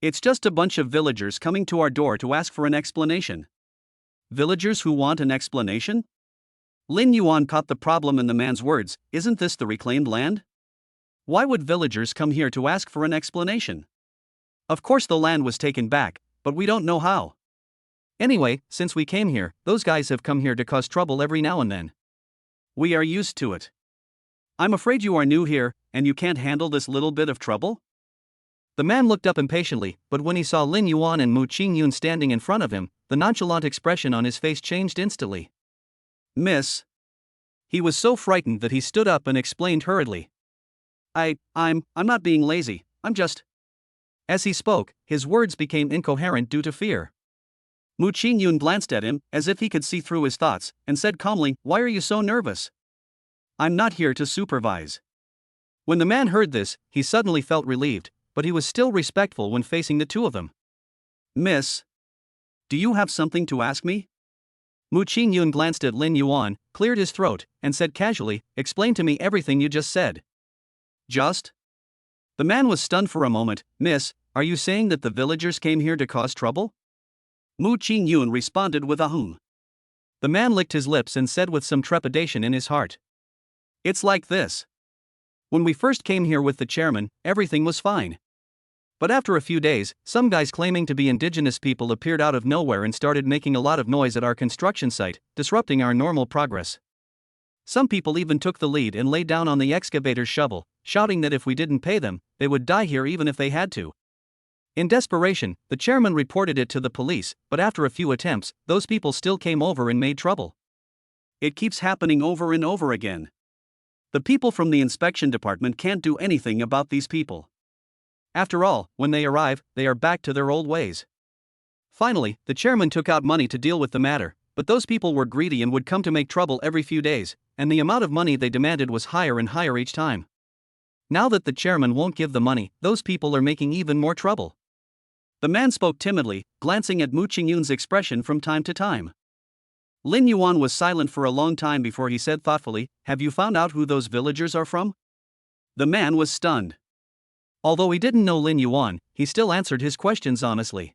It's just a bunch of villagers coming to our door to ask for an explanation. Villagers who want an explanation? Lin Yuan caught the problem in the man's words. Isn't this the reclaimed land? Why would villagers come here to ask for an explanation? Of course the land was taken back, but we don't know how. Anyway, since we came here, those guys have come here to cause trouble every now and then. We are used to it. I'm afraid you are new here, and you can't handle this little bit of trouble? The man looked up impatiently, but when he saw Lin Yuan and Mu Qingyun standing in front of him, the nonchalant expression on his face changed instantly. Miss. He was so frightened that he stood up and explained hurriedly. I'm not being lazy, I'm just. As he spoke, his words became incoherent due to fear. Mu Qingyun glanced at him, as if he could see through his thoughts, and said calmly, Why are you so nervous? I'm not here to supervise. When the man heard this, he suddenly felt relieved, but he was still respectful when facing the two of them. Miss. Do you have something to ask me? Mu Qingyun glanced at Lin Yuan, cleared his throat, and said casually, Explain to me everything you just said. Just? The man was stunned for a moment. Miss, are you saying that the villagers came here to cause trouble? Mu Qingyun responded with a The man licked his lips and said with some trepidation in his heart. It's like this. When we first came here with the chairman, everything was fine. But after a few days, some guys claiming to be indigenous people appeared out of nowhere and started making a lot of noise at our construction site, disrupting our normal progress. Some people even took the lead and lay down on the excavator's shovel, shouting that if we didn't pay them, they would die here even if they had to. In desperation, the chairman reported it to the police, but after a few attempts, those people still came over and made trouble. It keeps happening over and over again. The people from the inspection department can't do anything about these people. After all, when they arrive, they are back to their old ways. Finally, the chairman took out money to deal with the matter, but those people were greedy and would come to make trouble every few days, and the amount of money they demanded was higher and higher each time. Now that the chairman won't give the money, those people are making even more trouble. The man spoke timidly, glancing at Mu Qingyun's expression from time to time. Lin Yuan was silent for a long time before he said thoughtfully, Have you found out who those villagers are from? The man was stunned. Although he didn't know Lin Yuan, he still answered his questions honestly.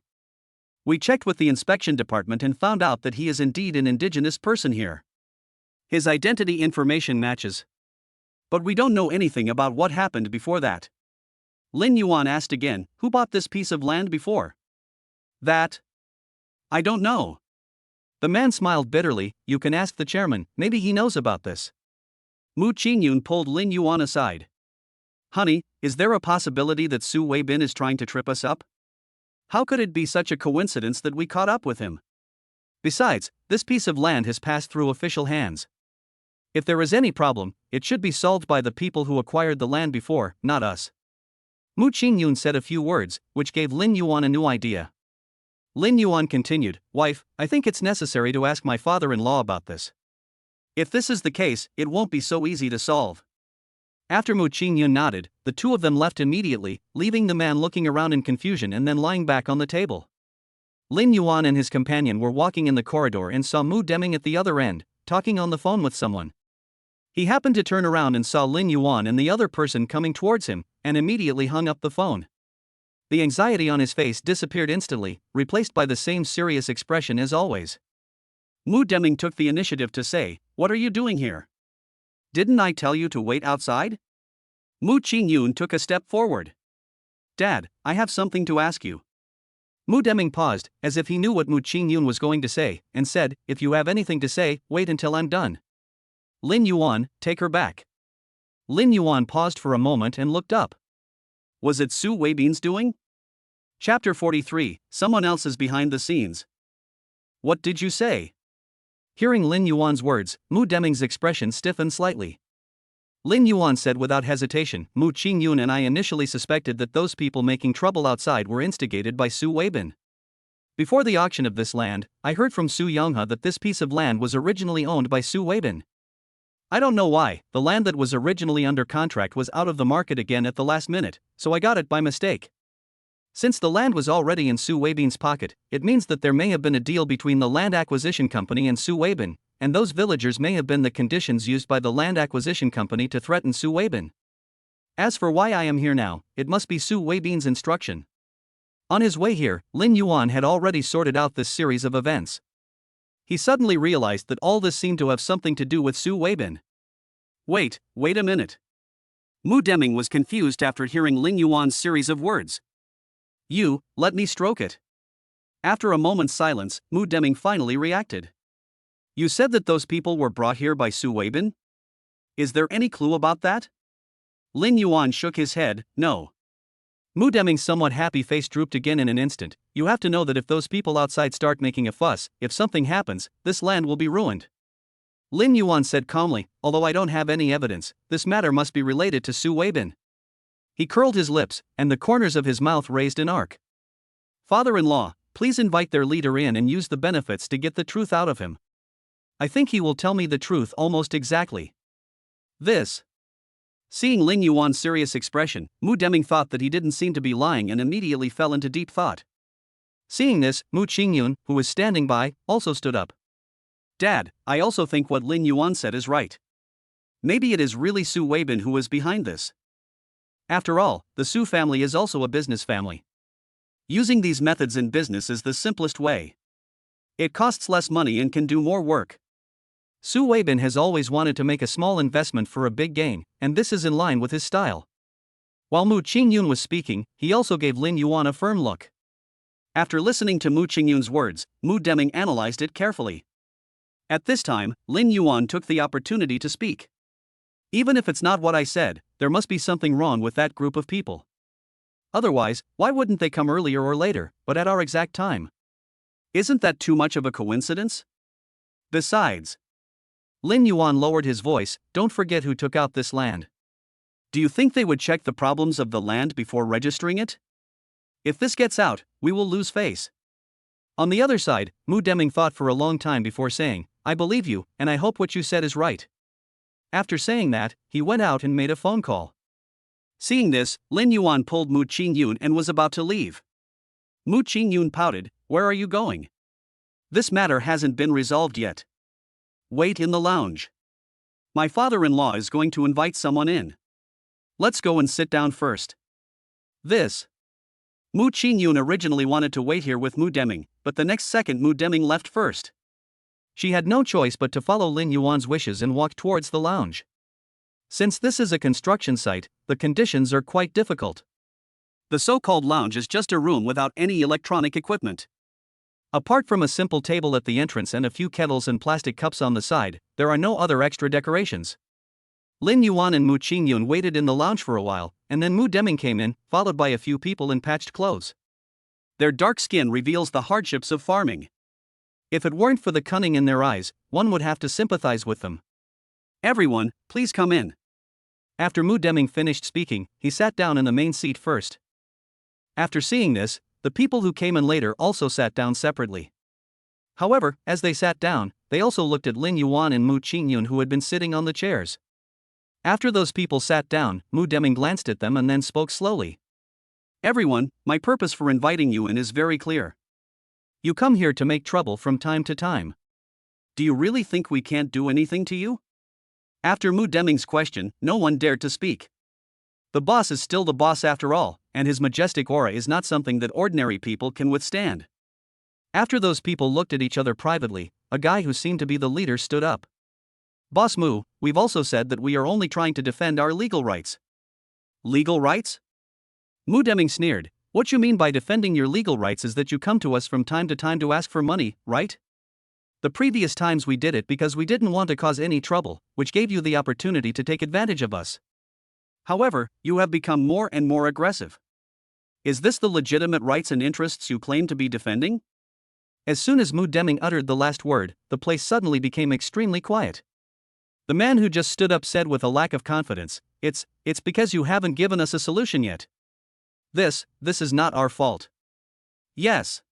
We checked with the inspection department and found out that he is indeed an indigenous person here. His identity information matches. But we don't know anything about what happened before that. Lin Yuan asked again, who bought this piece of land before? That? I don't know. The man smiled bitterly, you can ask the chairman, maybe he knows about this. Mu Qingyun pulled Lin Yuan aside. Honey, is there a possibility that Su Weibin is trying to trip us up? How could it be such a coincidence that we caught up with him? Besides, this piece of land has passed through official hands. If there is any problem, it should be solved by the people who acquired the land before, not us. Mu Qingyun said a few words, which gave Lin Yuan a new idea. Lin Yuan continued, Wife, I think it's necessary to ask my father-in-law about this. If this is the case, it won't be so easy to solve. After Mu Qingyun nodded, the two of them left immediately, leaving the man looking around in confusion and then lying back on the table. Lin Yuan and his companion were walking in the corridor and saw Mu Deming at the other end, talking on the phone with someone. He happened to turn around and saw Lin Yuan and the other person coming towards him, and immediately hung up the phone. The anxiety on his face disappeared instantly, replaced by the same serious expression as always. Mu Deming took the initiative to say, What are you doing here? Didn't I tell you to wait outside? Mu Qingyun took a step forward. Dad, I have something to ask you. Mu Deming paused, as if he knew what Mu Qingyun was going to say, and said, If you have anything to say, wait until I'm done. Lin Yuan, take her back. Lin Yuan paused for a moment and looked up. Was it Su Weibin's doing? Chapter 43, Someone else is behind the scenes. What did you say? Hearing Lin Yuan's words, Mu Deming's expression stiffened slightly. Lin Yuan said without hesitation, Mu Qingyun and I initially suspected that those people making trouble outside were instigated by Su Weibin. Before the auction of this land, I heard from Su Yonghe that this piece of land was originally owned by Su Weibin. I don't know why, the land that was originally under contract was out of the market again at the last minute, so I got it by mistake. Since the land was already in Su Weibin's pocket, it means that there may have been a deal between the land acquisition company and Su Weibin, and those villagers may have been the conditions used by the land acquisition company to threaten Su Weibin. As for why I am here now, it must be Su Weibin's instruction. On his way here, Lin Yuan had already sorted out this series of events. He suddenly realized that all this seemed to have something to do with Su Weibin. Wait a minute. Mu Deming was confused after hearing Lin Yuan's series of words. You, let me stroke it. After a moment's silence, Mu Deming finally reacted. You said that those people were brought here by Su Weibin? Is there any clue about that? Lin Yuan shook his head, no. Mu Deming's somewhat happy face drooped again in an instant. You have to know that if those people outside start making a fuss, if something happens, this land will be ruined. Lin Yuan said calmly, although I don't have any evidence, this matter must be related to Su Weibin. He curled his lips, and the corners of his mouth raised an arc. Father-in-law, please invite their leader in and use the benefits to get the truth out of him. I think he will tell me the truth almost exactly. This. Seeing Lin Yuan's serious expression, Mu Deming thought that he didn't seem to be lying and immediately fell into deep thought. Seeing this, Mu Qingyun, who was standing by, also stood up. Dad, I also think what Lin Yuan said is right. Maybe it is really Su Weibin who is behind this. After all, the Su family is also a business family. Using these methods in business is the simplest way. It costs less money and can do more work. Su Weibin has always wanted to make a small investment for a big gain, and this is in line with his style. While Mu Qingyun was speaking, he also gave Lin Yuan a firm look. After listening to Mu Qingyun's words, Mu Deming analyzed it carefully. At this time, Lin Yuan took the opportunity to speak. Even if it's not what I said, there must be something wrong with that group of people. Otherwise, why wouldn't they come earlier or later, but at our exact time? Isn't that too much of a coincidence? Besides, Lin Yuan lowered his voice, don't forget who took out this land. Do you think they would check the problems of the land before registering it? If this gets out, we will lose face. On the other side, Mu Deming thought for a long time before saying, I believe you, and I hope what you said is right. After saying that, he went out and made a phone call. Seeing this, Lin Yuan pulled Mu Qingyun and was about to leave. Mu Qingyun pouted, where are you going? This matter hasn't been resolved yet. Wait in the lounge. My father-in-law is going to invite someone in. Let's go and sit down first. This. Mu Qingyun originally wanted to wait here with Mu Deming, but the next second Mu Deming left first. She had no choice but to follow Lin Yuan's wishes and walk towards the lounge. Since this is a construction site, the conditions are quite difficult. The so-called lounge is just a room without any electronic equipment. Apart from a simple table at the entrance and a few kettles and plastic cups on the side, there are no other extra decorations. Lin Yuan and Mu Qingyun waited in the lounge for a while, and then Mu Deming came in, followed by a few people in patched clothes. Their dark skin reveals the hardships of farming. If it weren't for the cunning in their eyes, one would have to sympathize with them. Everyone, please come in. After Mu Deming finished speaking, he sat down in the main seat first. After seeing this, the people who came in later also sat down separately. However, as they sat down, they also looked at Lin Yuan and Mu Qingyun who had been sitting on the chairs. After those people sat down, Mu Deming glanced at them and then spoke slowly. Everyone, my purpose for inviting you in is very clear. You come here to make trouble from time to time. Do you really think we can't do anything to you? After Mu Deming's question, no one dared to speak. The boss is still the boss after all, and his majestic aura is not something that ordinary people can withstand. After those people looked at each other privately, a guy who seemed to be the leader stood up. Boss Mu, we've also said that we are only trying to defend our legal rights. Legal rights? Mu Deming sneered. What you mean by defending your legal rights is that you come to us from time to time to ask for money, right? The previous times we did it because we didn't want to cause any trouble, which gave you the opportunity to take advantage of us. However, you have become more and more aggressive. Is this the legitimate rights and interests you claim to be defending? As soon as Mu Deming uttered the last word, the place suddenly became extremely quiet. The man who just stood up said with a lack of confidence, It's because you haven't given us a solution yet. This is not our fault. Yes.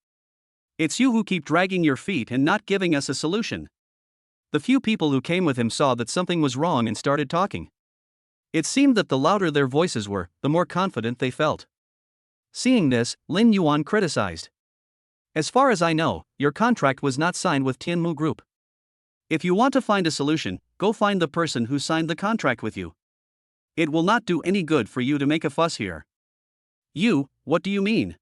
It's you who keep dragging your feet and not giving us a solution. The few people who came with him saw that something was wrong and started talking. It seemed that the louder their voices were, the more confident they felt. Seeing this, Lin Yuan criticized. As far as I know, your contract was not signed with Tianmu Group. If you want to find a solution, go find the person who signed the contract with you. It will not do any good for you to make a fuss here. You, what do you mean?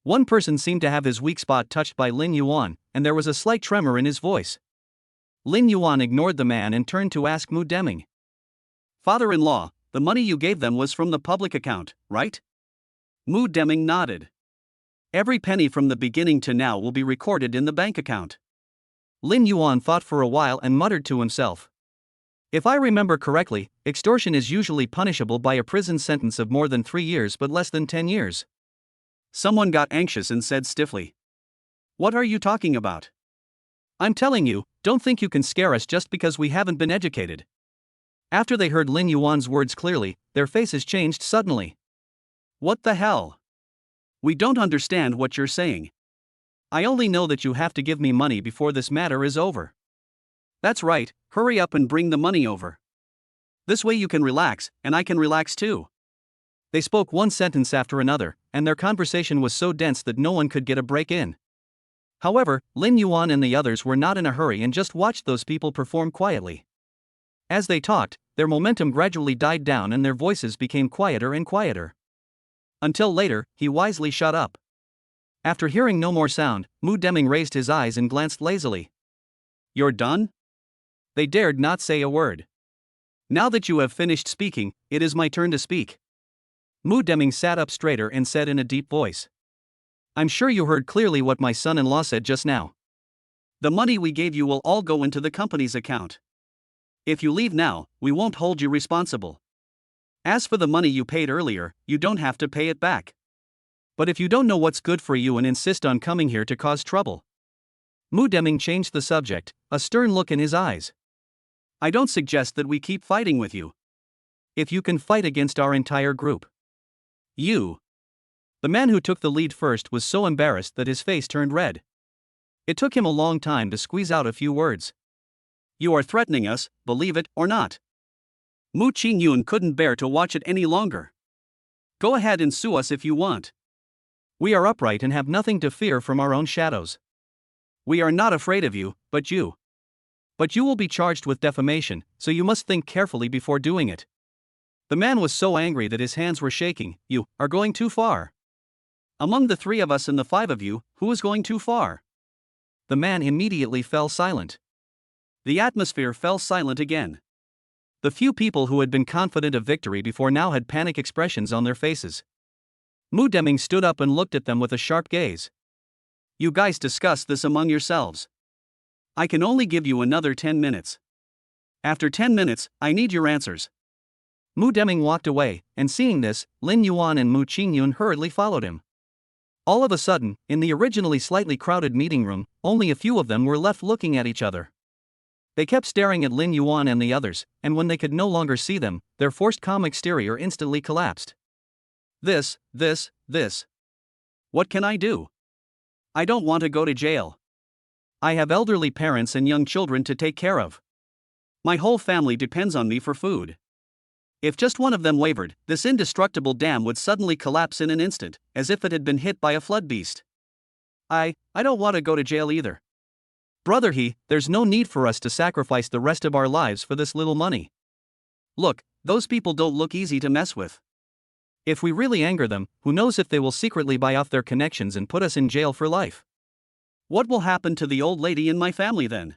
One person seemed to have his weak spot touched by Lin Yuan, and there was a slight tremor in his voice. Lin Yuan ignored the man and turned to ask Mu Deming. Father-in-law, the money you gave them was from the public account, right? Mu Deming nodded. Every penny from the beginning to now will be recorded in the bank account. Lin Yuan thought for a while and muttered to himself. If I remember correctly, extortion is usually punishable by a prison sentence of more than 3 years but less than 10 years. Someone got anxious and said stiffly. What are you talking about? I'm telling you, don't think you can scare us just because we haven't been educated. After they heard Lin Yuan's words clearly, their faces changed suddenly. What the hell? We don't understand what you're saying. I only know that you have to give me money before this matter is over. That's right, hurry up and bring the money over. This way you can relax, and I can relax too. They spoke one sentence after another, and their conversation was so dense that no one could get a break in. However, Lin Yuan and the others were not in a hurry and just watched those people perform quietly. As they talked, their momentum gradually died down and their voices became quieter and quieter. Until later, he wisely shut up. After hearing no more sound, Mu Deming raised his eyes and glanced lazily. You're done? They dared not say a word. Now that you have finished speaking, it is my turn to speak. Mu Deming sat up straighter and said in a deep voice. I'm sure you heard clearly what my son-in-law said just now. The money we gave you will all go into the company's account. If you leave now, we won't hold you responsible. As for the money you paid earlier, you don't have to pay it back. But if you don't know what's good for you and insist on coming here to cause trouble. Mu Deming changed the subject, a stern look in his eyes. I don't suggest that we keep fighting with you. If you can fight against our entire group. You. The man who took the lead first was so embarrassed that his face turned red. It took him a long time to squeeze out a few words. You are threatening us, believe it or not. Mu Qingyun couldn't bear to watch it any longer. Go ahead and sue us if you want. We are upright and have nothing to fear from our own shadows. We are not afraid of you, but you. But you will be charged with defamation, so you must think carefully before doing it. The man was so angry that his hands were shaking. You are going too far. Among the 3 of us and the 5 of you, who is going too far? The man immediately fell silent. The atmosphere fell silent again. The few people who had been confident of victory before now had panic expressions on their faces. Mu Deming stood up and looked at them with a sharp gaze. You guys discuss this among yourselves. I can only give you another 10 minutes. After 10 minutes, I need your answers. Mu Deming walked away, and seeing this, Lin Yuan and Mu Qingyun hurriedly followed him. All of a sudden, in the originally slightly crowded meeting room, only a few of them were left looking at each other. They kept staring at Lin Yuan and the others, and when they could no longer see them, their forced calm exterior instantly collapsed. This. What can I do? I don't want to go to jail. I have elderly parents and young children to take care of. My whole family depends on me for food. If just one of them wavered, this indestructible dam would suddenly collapse in an instant, as if it had been hit by a flood beast. I don't want to go to jail either. Brother He, there's no need for us to sacrifice the rest of our lives for this little money. Look, those people don't look easy to mess with. If we really anger them, who knows if they will secretly buy off their connections and put us in jail for life. What will happen to the old lady in my family then?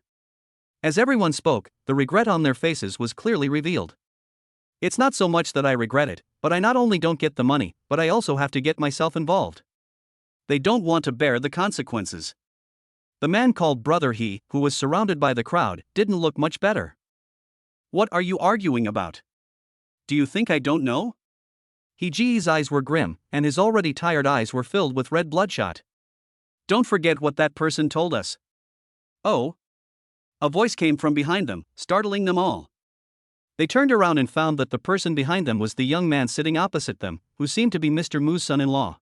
As everyone spoke, the regret on their faces was clearly revealed. It's not so much that I regret it, but I not only don't get the money, but I also have to get myself involved. They don't want to bear the consequences. The man called Brother He, who was surrounded by the crowd, didn't look much better. What are you arguing about? Do you think I don't know? He's eyes were grim, and his already tired eyes were filled with red bloodshot. Don't forget what that person told us. Oh? A voice came from behind them, startling them all. They turned around and found that the person behind them was the young man sitting opposite them, who seemed to be Mr. Mu's son-in-law.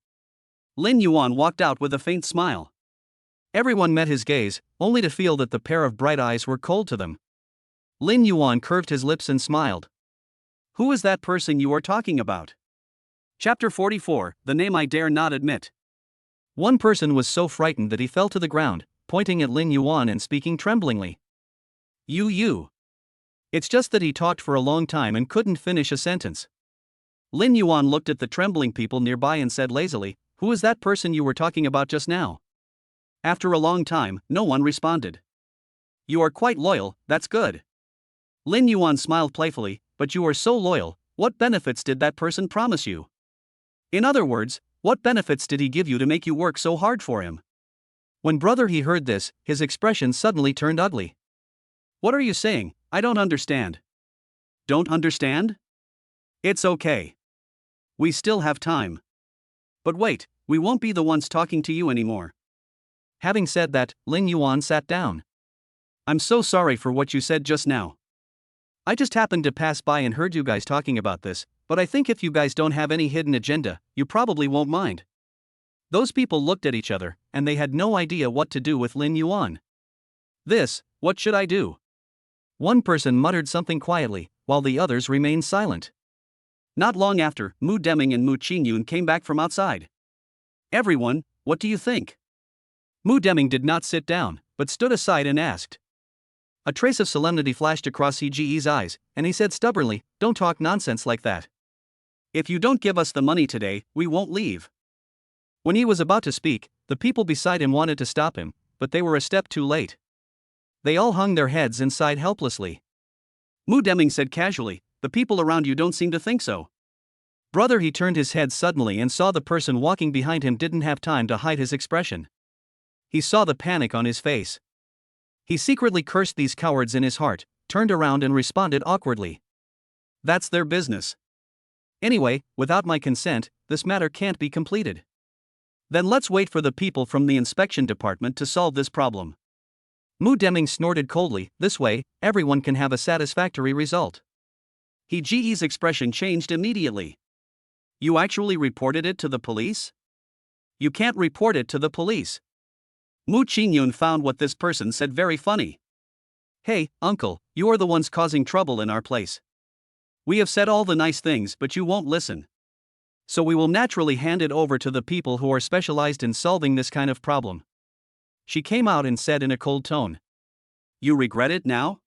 Lin Yuan walked out with a faint smile. Everyone met his gaze, only to feel that the pair of bright eyes were cold to them. Lin Yuan curved his lips and smiled. Who is that person you are talking about? Chapter 44, The Name I Dare Not Admit. One person was so frightened that he fell to the ground, pointing at Lin Yuan and speaking tremblingly. You. It's just that he talked for a long time and couldn't finish a sentence. Lin Yuan looked at the trembling people nearby and said lazily, Who is that person you were talking about just now? After a long time, no one responded. You are quite loyal, that's good. Lin Yuan smiled playfully, but you are so loyal, what benefits did that person promise you? In other words, what benefits did he give you to make you work so hard for him? When Brother He heard this, his expression suddenly turned ugly. What are you saying? I don't understand. Don't understand? It's okay. We still have time. But wait, we won't be the ones talking to you anymore. Having said that, Lin Yuan sat down. I'm so sorry for what you said just now. I just happened to pass by and heard you guys talking about this, but I think if you guys don't have any hidden agenda, you probably won't mind. Those people looked at each other, and they had no idea what to do with Lin Yuan. What should I do? One person muttered something quietly, while the others remained silent. Not long after, Mu Deming and Mu Qingyun came back from outside. Everyone, what do you think? Mu Deming did not sit down, but stood aside and asked. A trace of solemnity flashed across He's eyes, and he said stubbornly, Don't talk nonsense like that. If you don't give us the money today, we won't leave. When he was about to speak, the people beside him wanted to stop him, but they were a step too late. They all hung their heads and sighed helplessly. Mu Deming said casually, The people around you don't seem to think so. Brother He turned his head suddenly and saw the person walking behind him didn't have time to hide his expression. He saw the panic on his face. He secretly cursed these cowards in his heart, turned around and responded awkwardly. That's their business. Anyway, without my consent, this matter can't be completed. Then let's wait for the people from the inspection department to solve this problem. Mu Deming snorted coldly, This way, everyone can have a satisfactory result. He's expression changed immediately. You actually reported it to the police? You can't report it to the police. Mu Qingyun found what this person said very funny. Hey, uncle, you are the ones causing trouble in our place. We have said all the nice things but you won't listen. So we will naturally hand it over to the people who are specialized in solving this kind of problem. She came out and said in a cold tone. You regret it now?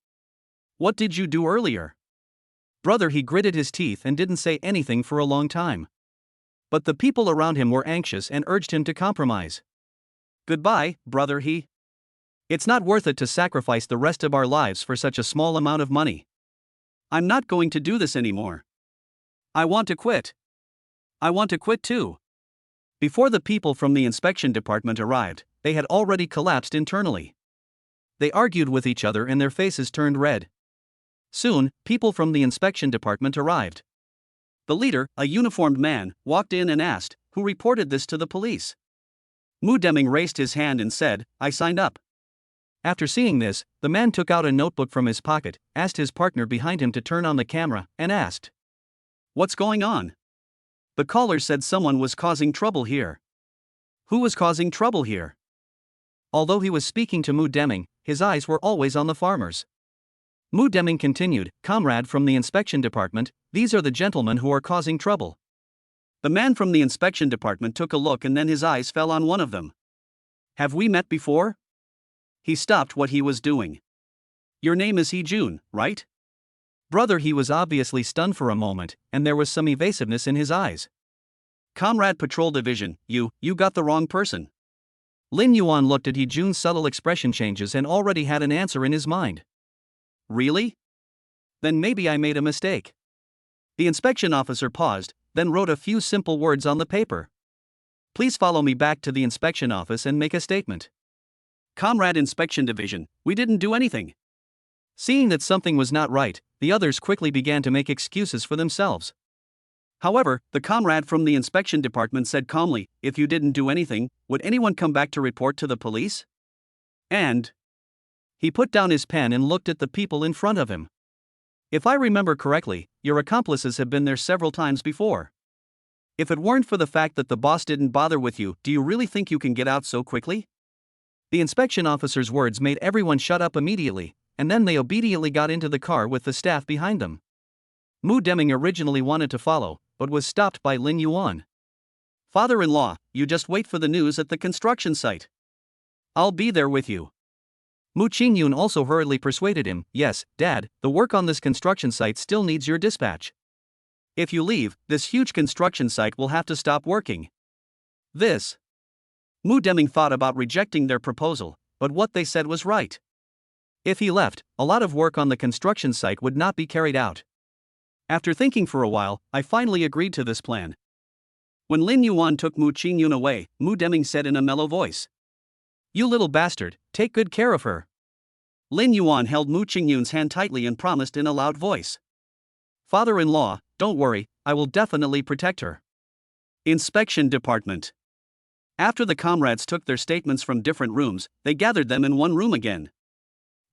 What did you do earlier? Brother He gritted his teeth and didn't say anything for a long time. But the people around him were anxious and urged him to compromise. Goodbye, Brother He. It's not worth it to sacrifice the rest of our lives for such a small amount of money. I'm not going to do this anymore. I want to quit. I want to quit too. Before the people from the inspection department arrived, they had already collapsed internally. They argued with each other and their faces turned red. Soon, people from the inspection department arrived. The leader, a uniformed man, walked in and asked, "Who reported this to the police?" Mu Deming raised his hand and said, "I signed up." After seeing this, the man took out a notebook from his pocket, asked his partner behind him to turn on the camera, and asked, "What's going on?" The caller said someone was causing trouble here. Who was causing trouble here? Although he was speaking to Mu Deming, his eyes were always on the farmers. Mu Deming continued, "Comrade from the inspection department, these are the gentlemen who are causing trouble." The man from the inspection department took a look and then his eyes fell on one of them. "Have we met before?" He stopped what he was doing. "Your name is Hee-jun, right?" Brother, he was obviously stunned for a moment, and there was some evasiveness in his eyes. "Comrade Patrol Division, you got the wrong person." Lin Yuan looked at Hee-jun's subtle expression changes and already had an answer in his mind. "Really? Then maybe I made a mistake." The inspection officer paused, then wrote a few simple words on the paper. "Please follow me back to the inspection office and make a statement." "Comrade Inspection Division, we didn't do anything." Seeing that something was not right, the others quickly began to make excuses for themselves. However, the comrade from the inspection department said calmly, "If you didn't do anything, would anyone come back to report to the police?" And he put down his pen and looked at the people in front of him. "If I remember correctly, your accomplices have been there several times before. If it weren't for the fact that the boss didn't bother with you, do you really think you can get out so quickly?" The inspection officer's words made everyone shut up immediately, and then they obediently got into the car with the staff behind them. Mu Deming originally wanted to follow, but was stopped by Lin Yuan. "Father-in-law, you just wait for the news at the construction site. I'll be there with you." Mu Qingyun also hurriedly persuaded him, "Yes, Dad, the work on this construction site still needs your dispatch. If you leave, this huge construction site will have to stop working." Mu Deming thought about rejecting their proposal, but what they said was right. If he left, a lot of work on the construction site would not be carried out. After thinking for a while, I finally agreed to this plan. When Lin Yuan took Mu Qingyun away, Mu Deming said in a mellow voice, "You little bastard, take good care of her." Lin Yuan held Mu Qingyun's hand tightly and promised in a loud voice, "Father-in-law, don't worry, I will definitely protect her." Inspection Department. After the comrades took their statements from different rooms, they gathered them in one room again.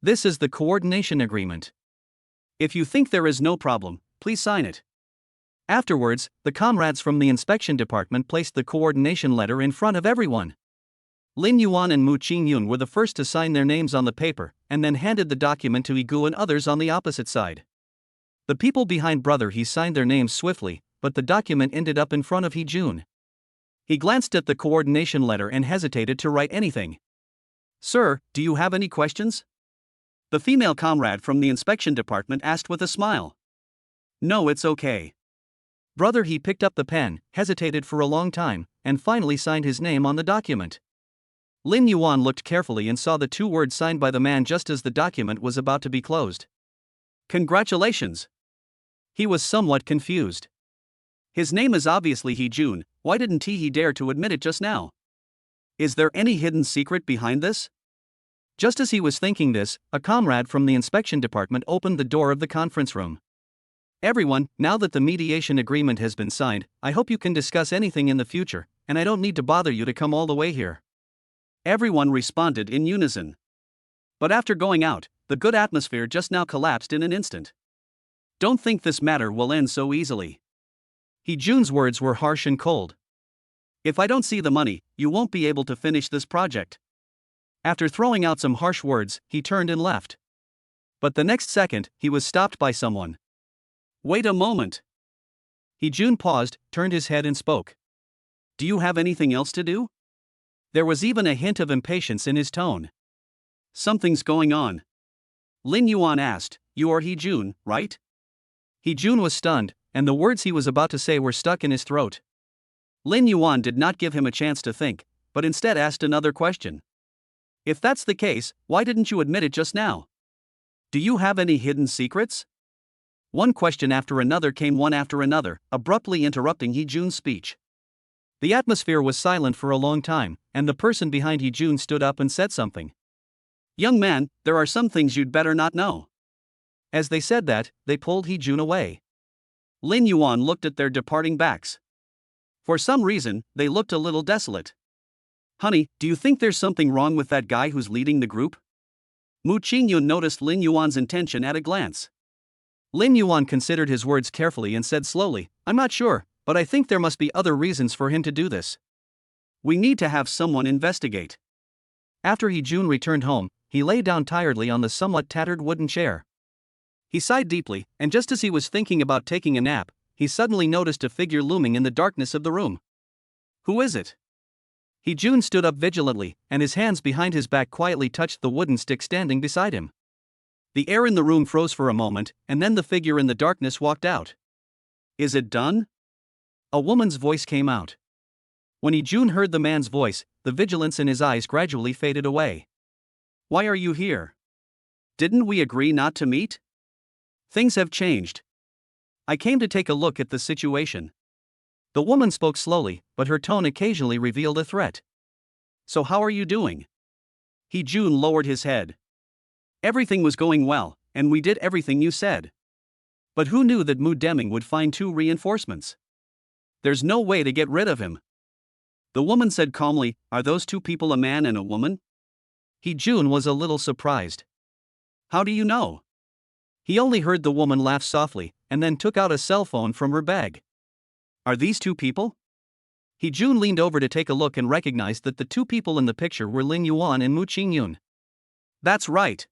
"This is the coordination agreement. If you think there is no problem, please sign it." Afterwards, the comrades from the inspection department placed the coordination letter in front of everyone. Lin Yuan and Mu Qingyun were the first to sign their names on the paper, and then handed the document to Igu and others on the opposite side. The people behind Brother He signed their names swiftly, but the document ended up in front of Hee-jun. He glanced at the coordination letter and hesitated to write anything. "Sir, do you have any questions?" the female comrade from the inspection department asked with a smile. "No, it's okay." Brother He picked up the pen, hesitated for a long time, and finally signed his name on the document. Lin Yuan looked carefully and saw the two words signed by the man just as the document was about to be closed. "Congratulations." He was somewhat confused. His name is obviously Hee-jun, why didn't he dare to admit it just now? Is there any hidden secret behind this? Just as he was thinking this, a comrade from the inspection department opened the door of the conference room. "Everyone, now that the mediation agreement has been signed, I hope you can discuss anything in the future, and I don't need to bother you to come all the way here." Everyone responded in unison. But after going out, the good atmosphere just now collapsed in an instant. "Don't think this matter will end so easily." Hee-jun's words were harsh and cold. "If I don't see the money, you won't be able to finish this project." After throwing out some harsh words, he turned and left. But the next second, he was stopped by someone. "Wait a moment." Hee-jun paused, turned his head and spoke. "Do you have anything else to do?" There was even a hint of impatience in his tone. "Something's going on." Lin Yuan asked, "You are Hee-jun, right?" Hee-jun was stunned, and the words he was about to say were stuck in his throat. Lin Yuan did not give him a chance to think, but instead asked another question. "If that's the case, why didn't you admit it just now? Do you have any hidden secrets?" One question after another came one after another, abruptly interrupting Hee-jun's speech. The atmosphere was silent for a long time, and the person behind Hee-jun stood up and said something. "Young man, there are some things you'd better not know." As they said that, they pulled Hee-jun away. Lin Yuan looked at their departing backs. For some reason, they looked a little desolate. "Honey, do you think there's something wrong with that guy who's leading the group?" Mu Qingyun noticed Lin Yuan's intention at a glance. Lin Yuan considered his words carefully and said slowly, "I'm not sure, but I think there must be other reasons for him to do this. We need to have someone investigate." After Hee-jun returned home, he lay down tiredly on the somewhat tattered wooden chair. He sighed deeply, and just as he was thinking about taking a nap, he suddenly noticed a figure looming in the darkness of the room. "Who is it?" Hee-jun stood up vigilantly, and his hands behind his back quietly touched the wooden stick standing beside him. The air in the room froze for a moment, and then the figure in the darkness walked out. "Is it done?" A woman's voice came out. When Hee-jun heard the man's voice, the vigilance in his eyes gradually faded away. "Why are you here? Didn't we agree not to meet?" "Things have changed. I came to take a look at the situation." The woman spoke slowly, but her tone occasionally revealed a threat. "So how are you doing?" Hee-jun lowered his head. "Everything was going well, and we did everything you said. But who knew that Mu Deming would find 2 reinforcements? There's no way to get rid of him." The woman said calmly, "Are those 2 people a man and a woman?" Hee-jun was a little surprised. "How do you know?" He only heard the woman laugh softly, and then took out a cell phone from her bag. "Are these 2 people?" Hee-jun leaned over to take a look and recognized that the 2 people in the picture were Lin Yuan and Mu Qingyun. "That's right.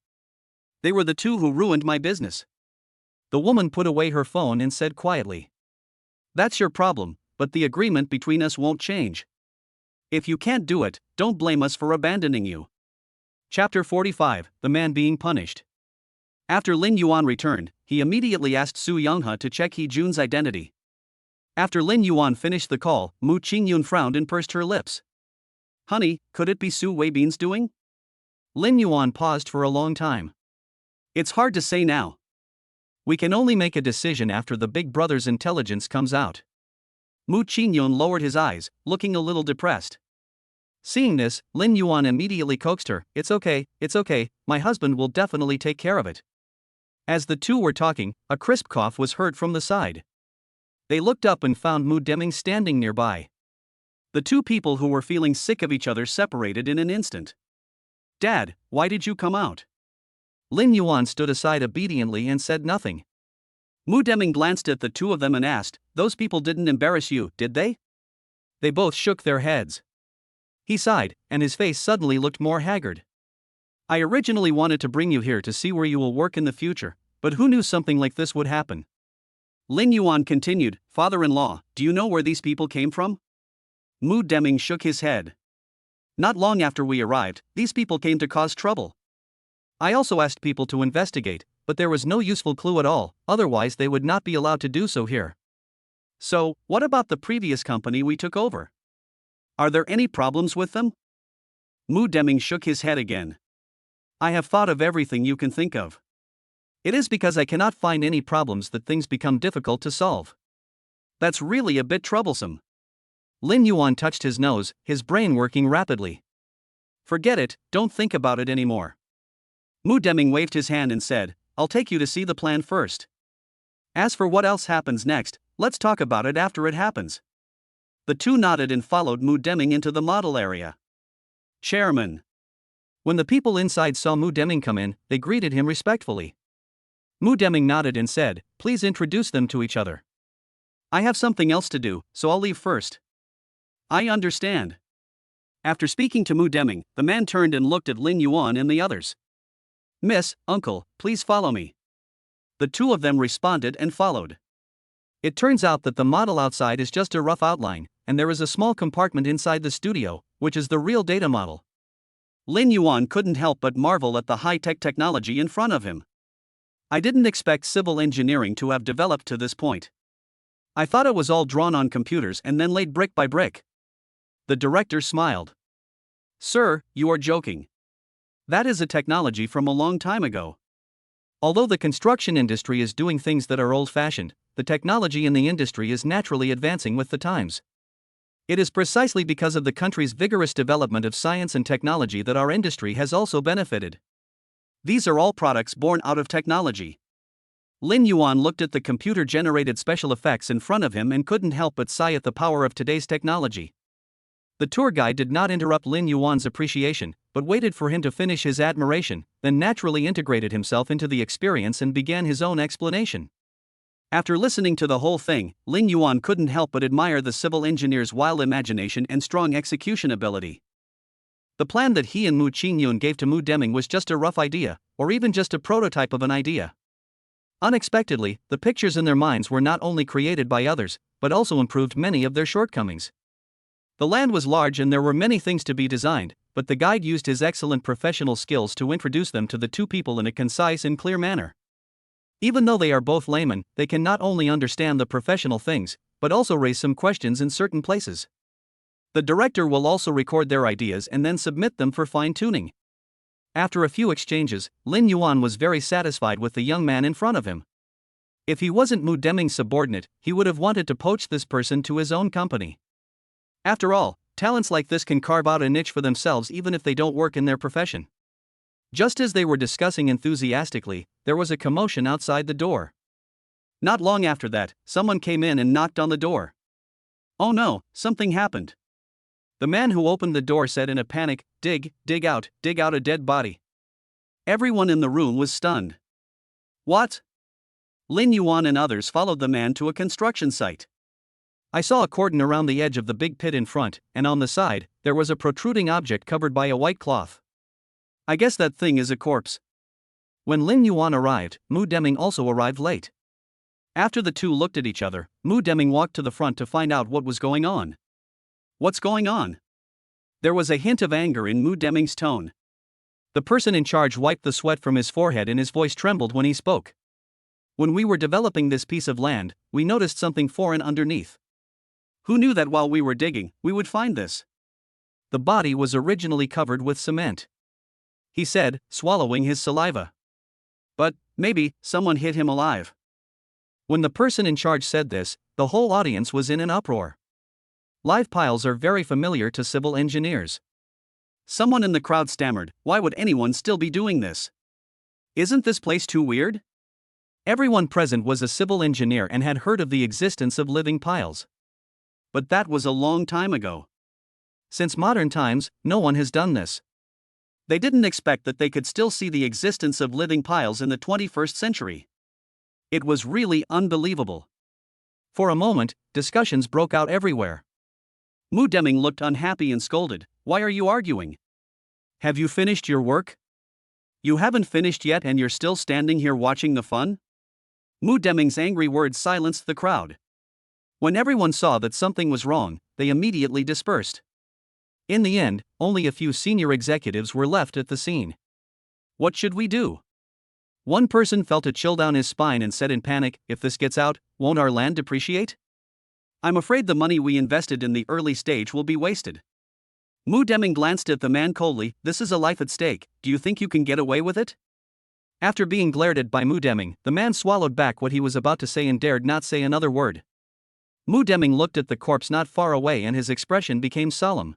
They were the 2 who ruined my business." The woman put away her phone and said quietly, "That's your problem, but the agreement between us won't change. If you can't do it, don't blame us for abandoning you." Chapter 45, The Man Being Punished. After Lin Yuan returned, he immediately asked Su Youngha to check Hee-jun's identity. After Lin Yuan finished the call, Mu Qingyun frowned and pursed her lips. "Honey, could it be Su Weibin's doing?" Lin Yuan paused for a long time. "It's hard to say now. We can only make a decision after the big brother's intelligence comes out." Mu Qingyun lowered his eyes, looking a little depressed. Seeing this, Lin Yuan immediately coaxed her, it's okay, my husband will definitely take care of it." As the 2 were talking, a crisp cough was heard from the side. They looked up and found Mu Deming standing nearby. The 2 people who were feeling sick of each other separated in an instant. "Dad, why did you come out?" Lin Yuan stood aside obediently and said nothing. Mu Deming glanced at the 2 of them and asked, "Those people didn't embarrass you, did they?" They both shook their heads. He sighed, and his face suddenly looked more haggard. "I originally wanted to bring you here to see where you will work in the future, but who knew something like this would happen?" Lin Yuan continued, "Father-in-law, do you know where these people came from?" Mu Deming shook his head. "Not long after we arrived, these people came to cause trouble. I also asked people to investigate, but there was no useful clue at all, otherwise they would not be allowed to do so here." "So, what about the previous company we took over? Are there any problems with them?" Mu Deming shook his head again. "I have thought of everything you can think of. It is because I cannot find any problems that things become difficult to solve. That's really a bit troublesome." Lin Yuan touched his nose, his brain working rapidly. "Forget it, don't think about it anymore." Mu Deming waved his hand and said, "I'll take you to see the plan first. As for what else happens next, let's talk about it after it happens." The 2 nodded and followed Mu Deming into the model area. Chairman. When the people inside saw Mu Deming come in, they greeted him respectfully. Mu Deming nodded and said, "Please introduce them to each other. I have something else to do, so I'll leave first." "I understand." After speaking to Mu Deming, the man turned and looked at Lin Yuan and the others. "Miss, uncle, please follow me." The 2 of them responded and followed. It turns out that the model outside is just a rough outline, and there is a small compartment inside the studio, which is the real data model. Lin Yuan couldn't help but marvel at the high-tech technology in front of him. "I didn't expect civil engineering to have developed to this point. I thought it was all drawn on computers and then laid brick by brick." The director smiled. "Sir, you are joking. That is a technology from a long time ago. Although the construction industry is doing things that are old-fashioned, the technology in the industry is naturally advancing with the times. It is precisely because of the country's vigorous development of science and technology that our industry has also benefited. These are all products born out of technology. Lin Yuan looked at the computer-generated special effects in front of him and couldn't help but sigh at the power of today's technology. The tour guide did not interrupt Lin Yuan's appreciation, but waited for him to finish his admiration, then naturally integrated himself into the experience and began his own explanation. After listening to the whole thing, Lin Yuan couldn't help but admire the civil engineer's wild imagination and strong execution ability. The plan that he and Mu Qingyun gave to Mu Deming was just a rough idea, or even just a prototype of an idea. Unexpectedly, the pictures in their minds were not only created by others, but also improved many of their shortcomings. The land was large and there were many things to be designed, but the guide used his excellent professional skills to introduce them to the two people in a concise and clear manner. Even though they are both laymen, they can not only understand the professional things, but also raise some questions in certain places. The director will also record their ideas and then submit them for fine-tuning. After a few exchanges, Lin Yuan was very satisfied with the young man in front of him. If he wasn't Mu Deming's subordinate, he would have wanted to poach this person to his own company. After all, talents like this can carve out a niche for themselves even if they don't work in their profession. Just as they were discussing enthusiastically, there was a commotion outside the door. Not long after that, someone came in and knocked on the door. Oh no, something happened. The man who opened the door said in a panic, dig out a dead body. Everyone in the room was stunned. What? Lin Yuan and others followed the man to a construction site. I saw a cordon around the edge of the big pit in front, and on the side, there was a protruding object covered by a white cloth. I guess that thing is a corpse. When Lin Yuan arrived, Mu Deming also arrived late. After the two looked at each other, Mu Deming walked to the front to find out what was going on. What's going on? There was a hint of anger in Mu Deming's tone. The person in charge wiped the sweat from his forehead and his voice trembled when he spoke. When we were developing this piece of land, we noticed something foreign underneath. Who knew that while we were digging, we would find this? The body was originally covered with cement. He said, swallowing his saliva. But, maybe, someone hit him alive. When the person in charge said this, the whole audience was in an uproar. Live piles are very familiar to civil engineers. Someone in the crowd stammered, why would anyone still be doing this? Isn't this place too weird? Everyone present was a civil engineer and had heard of the existence of living piles. But that was a long time ago. Since modern times, no one has done this. They didn't expect that they could still see the existence of living piles in the 21st century. It was really unbelievable. For a moment, discussions broke out everywhere. Mu Deming looked unhappy and scolded, why are you arguing? Have you finished your work? You haven't finished yet and you're still standing here watching the fun? Mu Deming's angry words silenced the crowd. When everyone saw that something was wrong, they immediately dispersed. In the end, only a few senior executives were left at the scene. What should we do? One person felt a chill down his spine and said in panic, if this gets out, won't our land depreciate? I'm afraid the money we invested in the early stage will be wasted. Mu Deming glanced at the man coldly, this is a life at stake, do you think you can get away with it? After being glared at by Mu Deming, the man swallowed back what he was about to say and dared not say another word. Mu Deming looked at the corpse not far away and his expression became solemn.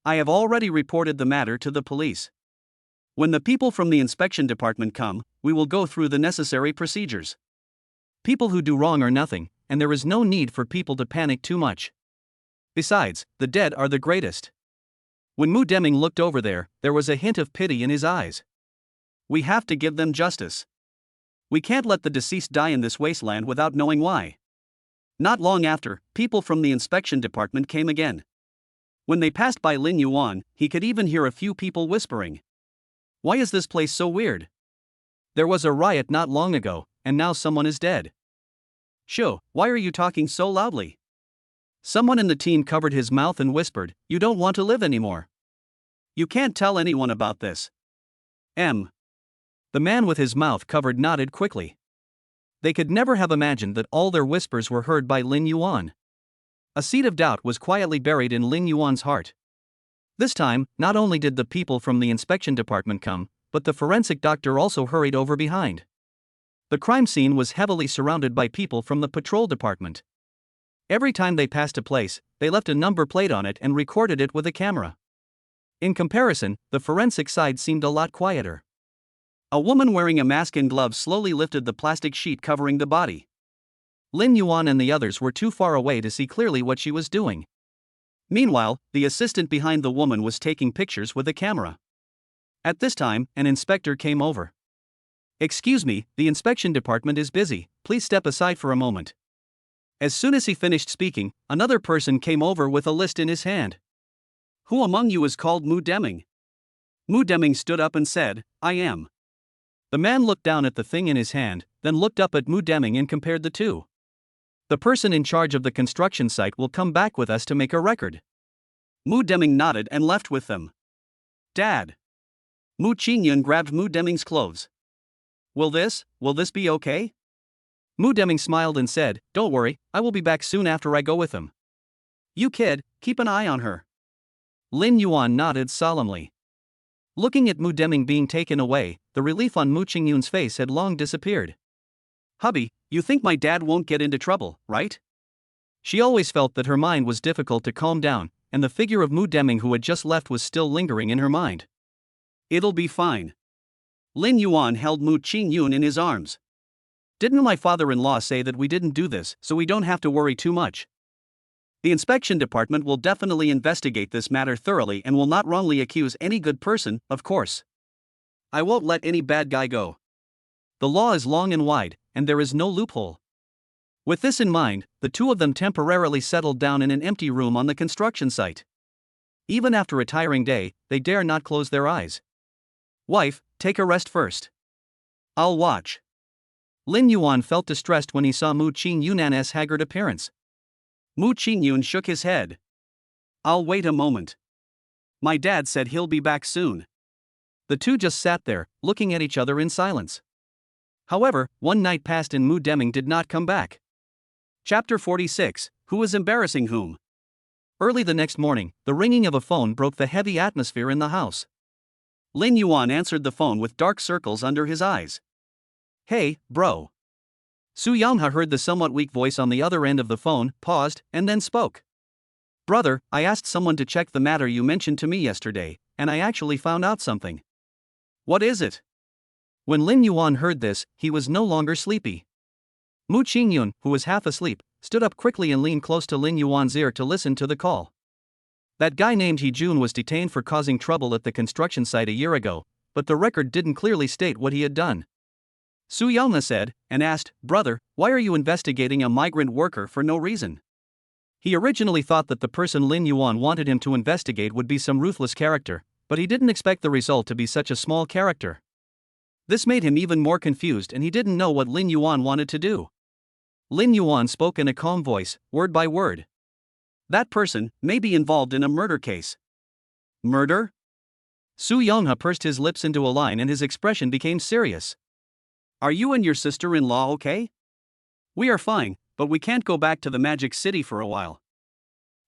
I have already reported the matter to the police. When the people from the inspection department come, we will go through the necessary procedures. People who do wrong are nothing, and there is no need for people to panic too much. Besides, the dead are the greatest. When Mu Deming looked over there was a hint of pity in his eyes. We have to give them justice. We can't let the deceased die in this wasteland without knowing why. Not long after, people from the inspection department came again. When they passed by Lin Yuan, he could even hear a few people whispering. Why is this place so weird? There was a riot not long ago, and now someone is dead. Sho, why are you talking so loudly? Someone in the team covered his mouth and whispered, you don't want to live anymore. You can't tell anyone about this. The man with his mouth covered nodded quickly. They could never have imagined that all their whispers were heard by Lin Yuan. A seed of doubt was quietly buried in Lin Yuan's heart. This time, not only did the people from the inspection department come, but the forensic doctor also hurried over behind. The crime scene was heavily surrounded by people from the patrol department. Every time they passed a place, they left a number plate on it and recorded it with a camera. In comparison, the forensic side seemed a lot quieter. A woman wearing a mask and gloves slowly lifted the plastic sheet covering the body. Lin Yuan and the others were too far away to see clearly what she was doing. Meanwhile, the assistant behind the woman was taking pictures with a camera. At this time, an inspector came over. "Excuse me, the inspection department is busy, please step aside for a moment." As soon as he finished speaking, another person came over with a list in his hand. "Who among you is called Mu Deming?" Mu Deming stood up and said, "I am." The man looked down at the thing in his hand, then looked up at Mu Deming and compared the two. "The person in charge of the construction site will come back with us to make a record." Mu Deming nodded and left with them. "Dad." Mu Qingyun grabbed Mu Deming's clothes. Will this be okay?" Mu Deming smiled and said, "Don't worry, I will be back soon after I go with him." "You kid, keep an eye on her." Lin Yuan nodded solemnly. Looking at Mu Deming being taken away, the relief on Mu Qingyun's face had long disappeared. "Hubby, you think my dad won't get into trouble, right?" She always felt that her mind was difficult to calm down, and the figure of Mu Deming who had just left was still lingering in her mind. "It'll be fine." Lin Yuan held Mu Qingyun in his arms. "Didn't my father-in-law say that we didn't do this, so we don't have to worry too much? The inspection department will definitely investigate this matter thoroughly and will not wrongly accuse any good person, of course. I won't let any bad guy go. The law is long and wide, and there is no loophole." With this in mind, the two of them temporarily settled down in an empty room on the construction site. Even after a tiring day, they dare not close their eyes. "Wife, take a rest first. I'll watch." Lin Yuan felt distressed when he saw Mu Qingyun's haggard appearance. Mu Qingyun shook his head. "I'll wait a moment. My dad said he'll be back soon." The two just sat there, looking at each other in silence. However, one night passed and Mu Deming did not come back. Chapter 46, Who was embarrassing whom? Early the next morning, the ringing of a phone broke the heavy atmosphere in the house. Lin Yuan answered the phone with dark circles under his eyes. "Hey, bro." Su Yanghe heard the somewhat weak voice on the other end of the phone, paused, and then spoke. "Brother, I asked someone to check the matter you mentioned to me yesterday, and I actually found out something." "What is it?" When Lin Yuan heard this, he was no longer sleepy. Mu Qingyun, who was half asleep, stood up quickly and leaned close to Lin Yuan's ear to listen to the call. That guy named He Jun was detained for causing trouble at the construction site a year ago, but the record didn't clearly state what he had done. Su Yanghe said, and asked, "Brother, why are you investigating a migrant worker for no reason?" He originally thought that the person Lin Yuan wanted him to investigate would be some ruthless character, but he didn't expect the result to be such a small character. This made him even more confused and he didn't know what Lin Yuan wanted to do. Lin Yuan spoke in a calm voice, word by word. "That person may be involved in a murder case." "Murder?" Su Yanghe pursed his lips into a line and his expression became serious. "Are you and your sister-in-law okay?" "We are fine, but we can't go back to the Magic City for a while."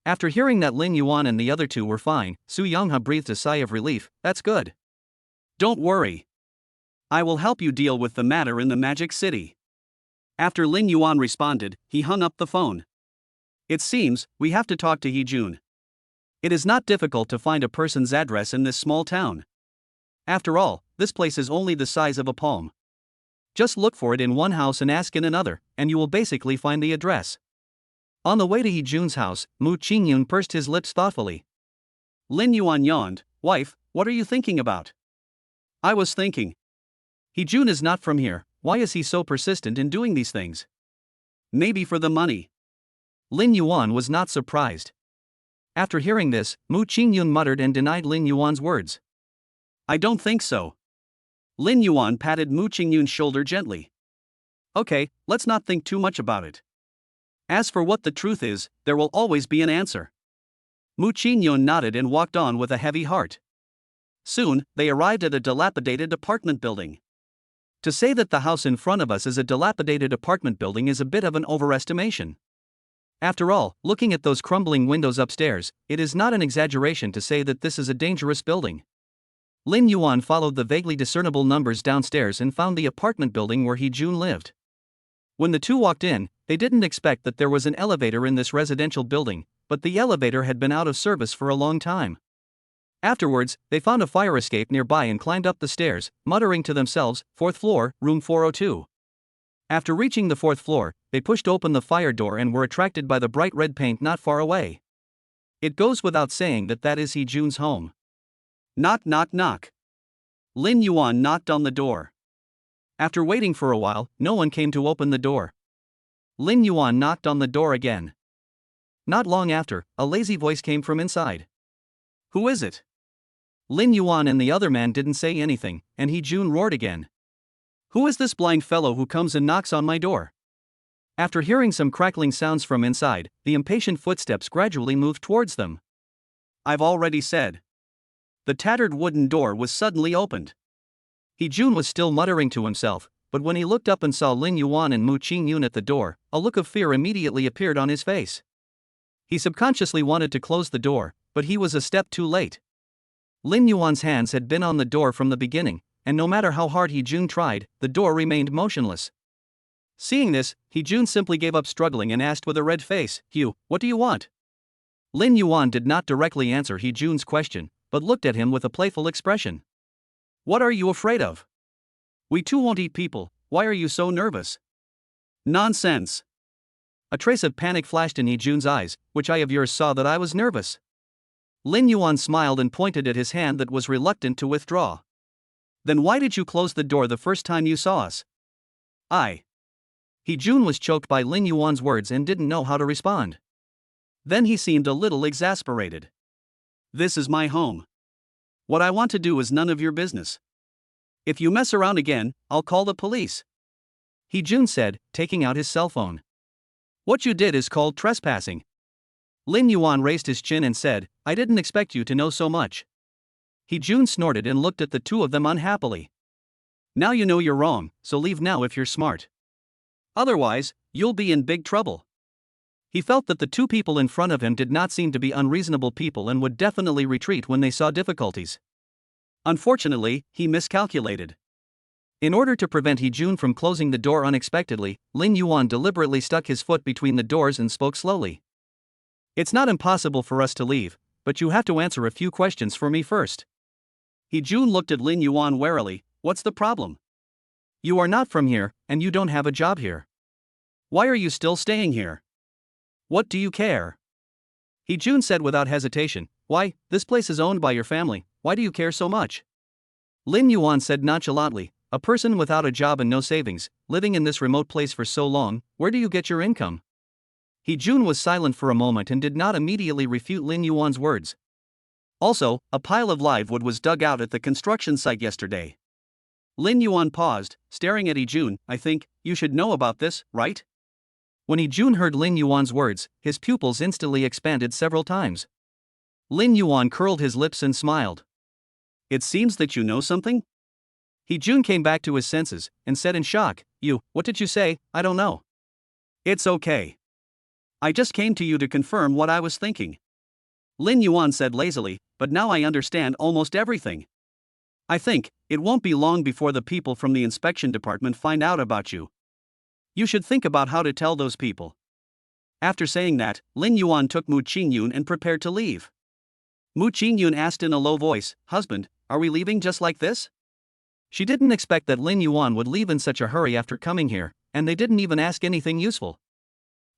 After hearing that Lin Yuan and the other two were fine, Su Yanghe breathed a sigh of relief. "That's good. Don't worry. I will help you deal with the matter in the Magic City." After Lin Yuan responded, he hung up the phone. "It seems we have to talk to He Jun. It is not difficult to find a person's address in this small town. After all, this place is only the size of a palm. Just look for it in one house and ask in another, and you will basically find the address." On the way to He Jun's house, Mu Qingyun pursed his lips thoughtfully. Lin Yuan yawned. "Wife, what are you thinking about?" "I was thinking. He Jun is not from here, why is he so persistent in doing these things?" "Maybe for the money." Lin Yuan was not surprised. After hearing this, Mu Qingyun muttered and denied Lin Yuan's words. "I don't think so." Lin Yuan patted Mu Qingyun's shoulder gently. "Okay, let's not think too much about it. As for what the truth is, there will always be an answer." Mu Qingyun nodded and walked on with a heavy heart. Soon, they arrived at a dilapidated apartment building. To say that the house in front of us is a dilapidated apartment building is a bit of an overestimation. After all, looking at those crumbling windows upstairs, it is not an exaggeration to say that this is a dangerous building. Lin Yuan followed the vaguely discernible numbers downstairs and found the apartment building where He Jun lived. When the two walked in, they didn't expect that there was an elevator in this residential building, but the elevator had been out of service for a long time. Afterwards, they found a fire escape nearby and climbed up the stairs, muttering to themselves, "Fourth floor, room 402. After reaching the fourth floor, they pushed open the fire door and were attracted by the bright red paint not far away. It goes without saying that that is He Jun's home. Knock, knock, knock. Lin Yuan knocked on the door. After waiting for a while, no one came to open the door. Lin Yuan knocked on the door again. Not long after, a lazy voice came from inside. "Who is it?" Lin Yuan and the other man didn't say anything, and He Jun roared again. "Who is this blind fellow who comes and knocks on my door?" After hearing some crackling sounds from inside, the impatient footsteps gradually moved towards them. "I've already said." The tattered wooden door was suddenly opened. He Jun was still muttering to himself, but when he looked up and saw Lin Yuan and Mu Qingyun at the door, a look of fear immediately appeared on his face. He subconsciously wanted to close the door, but he was a step too late. Lin Yuan's hands had been on the door from the beginning, and no matter how hard He Jun tried, the door remained motionless. Seeing this, He Jun simply gave up struggling and asked with a red face, "You, what do you want?" Lin Yuan did not directly answer He Jun's question, but looked at him with a playful expression. "What are you afraid of? We too won't eat people, why are you so nervous?" "Nonsense." A trace of panic flashed in He Jun's eyes. "Which eye of yours saw that I was nervous?" Lin Yuan smiled and pointed at his hand that was reluctant to withdraw. "Then why did you close the door the first time you saw us?" He Jun was choked by Lin Yuan's words and didn't know how to respond. Then he seemed a little exasperated. "This is my home. What I want to do is none of your business. If you mess around again, I'll call the police," He Jun said, taking out his cell phone. "What you did is called trespassing." Lin Yuan raised his chin and said, "I didn't expect you to know so much." He Jun snorted and looked at the two of them unhappily. "Now you know you're wrong, so leave now if you're smart. Otherwise, you'll be in big trouble." He felt that the two people in front of him did not seem to be unreasonable people and would definitely retreat when they saw difficulties. Unfortunately, he miscalculated. In order to prevent He Jun from closing the door unexpectedly, Lin Yuan deliberately stuck his foot between the doors and spoke slowly. "It's not impossible for us to leave, but you have to answer a few questions for me first." He Jun looked at Lin Yuan warily. "What's the problem? You are not from here, and you don't have a job here. Why are you still staying here? What do you care?" He Jun said without hesitation, "Why, this place is owned by your family, why do you care so much?" Lin Yuan said nonchalantly, "A person without a job and no savings, living in this remote place for so long, where do you get your income?" He Jun was silent for a moment and did not immediately refute Lin Yuan's words. "Also, a pile of live wood was dug out at the construction site yesterday." Lin Yuan paused, staring at He Jun. "I think, you should know about this, right?" When He Jun heard Lin Yuan's words, his pupils instantly expanded several times. Lin Yuan curled his lips and smiled. "It seems that you know something?" He Jun came back to his senses, and said in shock, What did you say? I don't know." "It's okay. I just came to you to confirm what I was thinking." Lin Yuan said lazily, "But now I understand almost everything. I think, it won't be long before the people from the inspection department find out about you. You should think about how to tell those people." After saying that, Lin Yuan took Mu Qingyun and prepared to leave. Mu Qingyun asked in a low voice, "Husband, are we leaving just like this?" She didn't expect that Lin Yuan would leave in such a hurry after coming here, and they didn't even ask anything useful.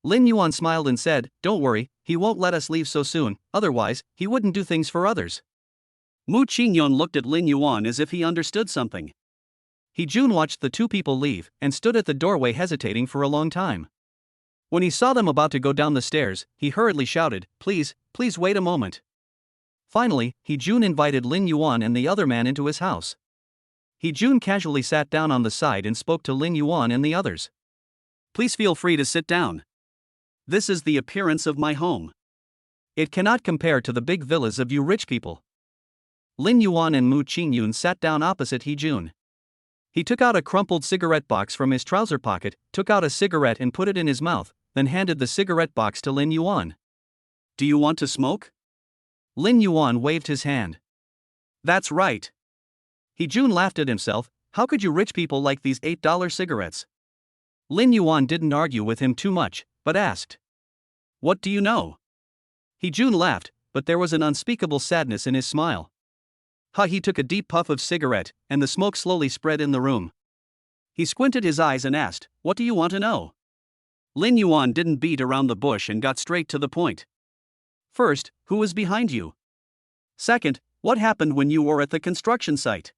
Lin Yuan smiled and said, "Don't worry, he won't let us leave so soon, otherwise, he wouldn't do things for others." Mu Qingyun looked at Lin Yuan as if he understood something. He Jun watched the two people leave, and stood at the doorway hesitating for a long time. When he saw them about to go down the stairs, he hurriedly shouted, please wait a moment." Finally, He Jun invited Lin Yuan and the other man into his house. He Jun casually sat down on the side and spoke to Lin Yuan and the others. "Please feel free to sit down. This is the appearance of my home. It cannot compare to the big villas of you rich people." Lin Yuan and Mu Qingyun sat down opposite He Jun. He took out a crumpled cigarette box from his trouser pocket, took out a cigarette and put it in his mouth, then handed the cigarette box to Lin Yuan. "Do you want to smoke?" Lin Yuan waved his hand. "That's right. Jun laughed at himself. How could you rich people like these $8 cigarettes? Lin Yuan didn't argue with him too much, but asked, "What do you know?" Jun laughed, but there was an unspeakable sadness in his smile. He took a deep puff of cigarette, and the smoke slowly spread in the room. He squinted his eyes and asked, "What do you want to know?" Lin Yuan didn't beat around the bush and got straight to the point. First, who was behind you? Second, what happened when you were at the construction site?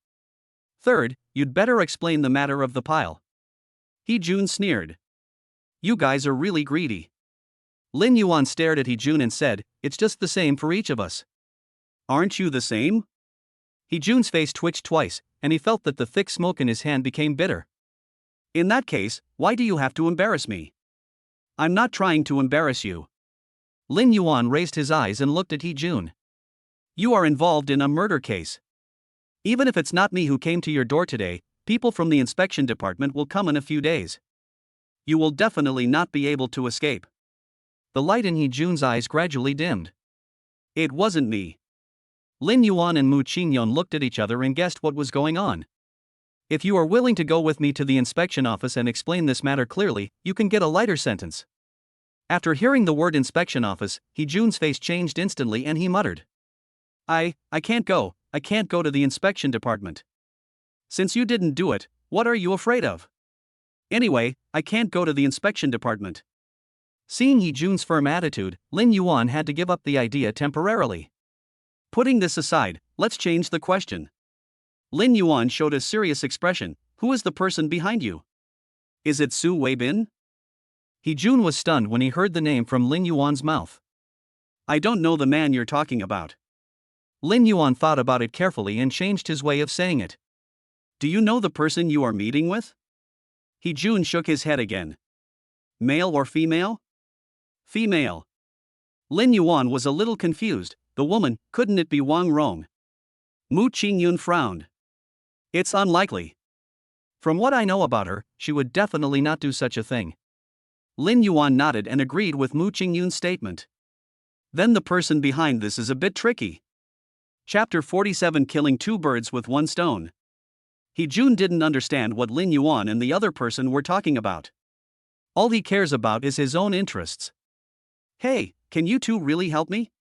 Third, you'd better explain the matter of the pile. Jun sneered. You guys are really greedy. Lin Yuan stared at Jun and said, "It's just the same for each of us." Aren't you the same? Jun's face twitched twice, and he felt that the thick smoke in his hand became bitter. In that case, why do you have to embarrass me? I'm not trying to embarrass you. Lin Yuan raised his eyes and looked at Jun. You are involved in a murder case. Even if it's not me who came to your door today, people from the inspection department will come in a few days. You will definitely not be able to escape. The light in Jun's eyes gradually dimmed. It wasn't me. Lin Yuan and Mu Qingyon looked at each other and guessed what was going on. If you are willing to go with me to the inspection office and explain this matter clearly, you can get a lighter sentence. After hearing the word inspection office, Jun's face changed instantly and he muttered. I can't go to the inspection department. Since you didn't do it, what are you afraid of? Anyway, I can't go to the inspection department. Seeing Jun's firm attitude, Lin Yuan had to give up the idea temporarily. Putting this aside, let's change the question. Lin Yuan showed a serious expression. Who is the person behind you? Is it Su Weibin? Jun was stunned when he heard the name from Lin Yuan's mouth. I don't know the man you're talking about. Lin Yuan thought about it carefully and changed his way of saying it. Do you know the person you are meeting with? Jun shook his head again. Male or female? Female. Lin Yuan was a little confused. The woman, couldn't it be Wang Rong? Mu Qingyun frowned. It's unlikely. From what I know about her, she would definitely not do such a thing. Lin Yuan nodded and agreed with Mu Qingyun's statement. Then the person behind this is a bit tricky. Chapter 47 Killing two birds with one stone. Jun didn't understand what Lin Yuan and the other person were talking about. All he cares about is his own interests. Hey, can you two really help me?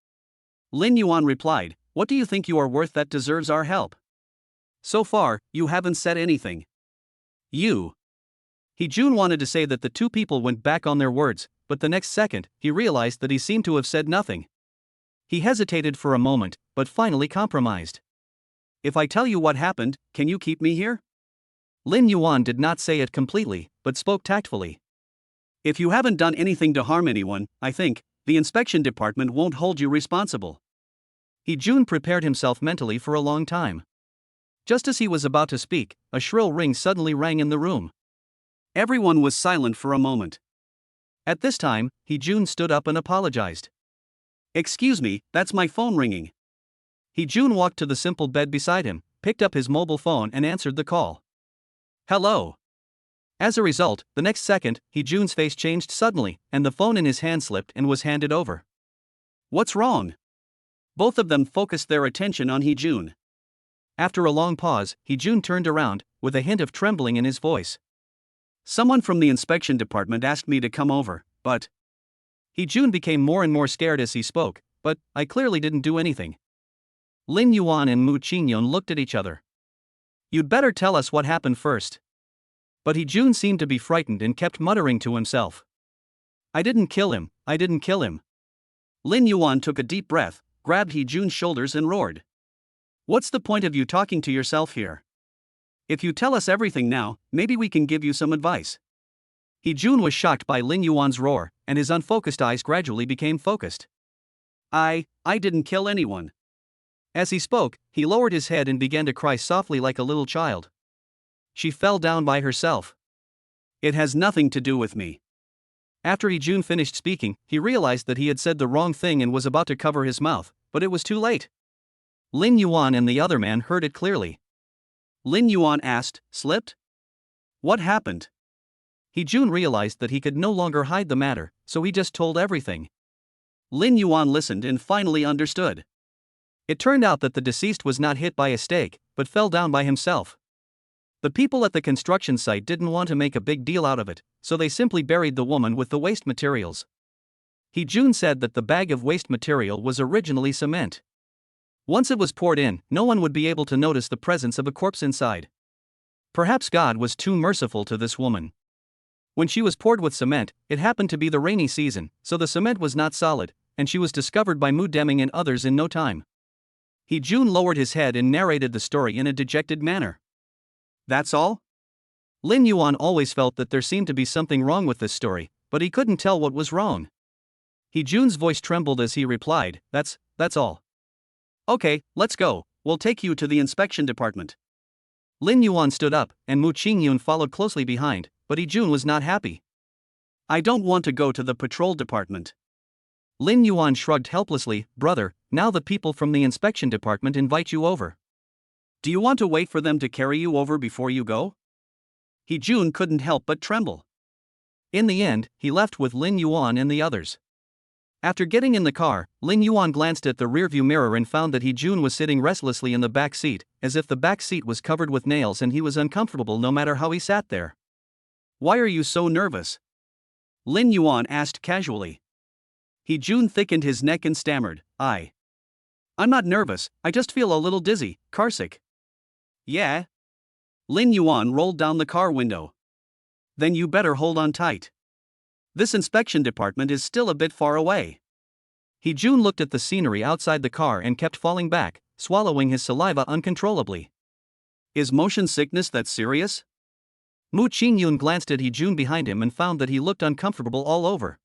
Lin Yuan replied, what do you think you are worth that deserves our help? So far, you haven't said anything. Jun wanted to say that the two people went back on their words, but the next second, he realized that he seemed to have said nothing. He hesitated for a moment, but finally compromised. If I tell you what happened, can you keep me here? Lin Yuan did not say it completely, but spoke tactfully. If you haven't done anything to harm anyone, I think, the inspection department won't hold you responsible. Jun prepared himself mentally for a long time. Just as he was about to speak, a shrill ring suddenly rang in the room. Everyone was silent for a moment. At this time, Jun stood up and apologized. Excuse me, that's my phone ringing. Jun walked to the simple bed beside him, picked up his mobile phone and answered the call. Hello. As a result, the next second, Jun's face changed suddenly, and the phone in his hand slipped and was handed over. What's wrong? Both of them focused their attention on Jun. After a long pause, Jun turned around, with a hint of trembling in his voice. Someone from the inspection department asked me to come over, but... Jun became more and more scared as he spoke, but I clearly didn't do anything. Lin Yuan and Mu Qingyun looked at each other. You'd better tell us what happened first. But Jun seemed to be frightened and kept muttering to himself. I didn't kill him. Lin Yuan took a deep breath, grabbed Jun's shoulders and roared. What's the point of you talking to yourself here? If you tell us everything now, maybe we can give you some advice. Jun was shocked by Lin Yuan's roar, and his unfocused eyes gradually became focused. I didn't kill anyone. As he spoke, he lowered his head and began to cry softly like a little child. She fell down by herself. It has nothing to do with me. After Jun finished speaking, he realized that he had said the wrong thing and was about to cover his mouth, but it was too late. Lin Yuan and the other man heard it clearly. Lin Yuan asked, slipped? What happened? Jun realized that he could no longer hide the matter, so he just told everything. Lin Yuan listened and finally understood. It turned out that the deceased was not hit by a stake, but fell down by himself. The people at the construction site didn't want to make a big deal out of it, so they simply buried the woman with the waste materials. Hee-jun said that the bag of waste material was originally cement. Once it was poured in, no one would be able to notice the presence of a corpse inside. Perhaps God was too merciful to this woman. When she was poured with cement, it happened to be the rainy season, so the cement was not solid, and she was discovered by Mu Deming and others in no time. Hee-jun lowered his head and narrated the story in a dejected manner. That's all? Lin Yuan always felt that there seemed to be something wrong with this story, but he couldn't tell what was wrong. Hee-jun's voice trembled as he replied, That's all. Okay, let's go, we'll take you to the inspection department. Lin Yuan stood up, and Mu Qingyun followed closely behind, but Hee-jun was not happy. I don't want to go to the patrol department. Lin Yuan shrugged helplessly, Brother, now the people from the inspection department invite you over. Do you want to wait for them to carry you over before you go? Hee-jun couldn't help but tremble. In the end, he left with Lin Yuan and the others. After getting in the car, Lin Yuan glanced at the rearview mirror and found that Hee-jun was sitting restlessly in the back seat, as if the back seat was covered with nails and he was uncomfortable no matter how he sat there. Why are you so nervous? Lin Yuan asked casually. Hee-jun thickened his neck and stammered, I'm not nervous, I just feel a little dizzy, carsick. Yeah? Lin Yuan rolled down the car window. Then you better hold on tight. This inspection department is still a bit far away. Hee-jun looked at the scenery outside the car and kept falling back, swallowing his saliva uncontrollably. Is motion sickness that serious? Mu Qingyun glanced at Hee-jun behind him and found that he looked uncomfortable all over.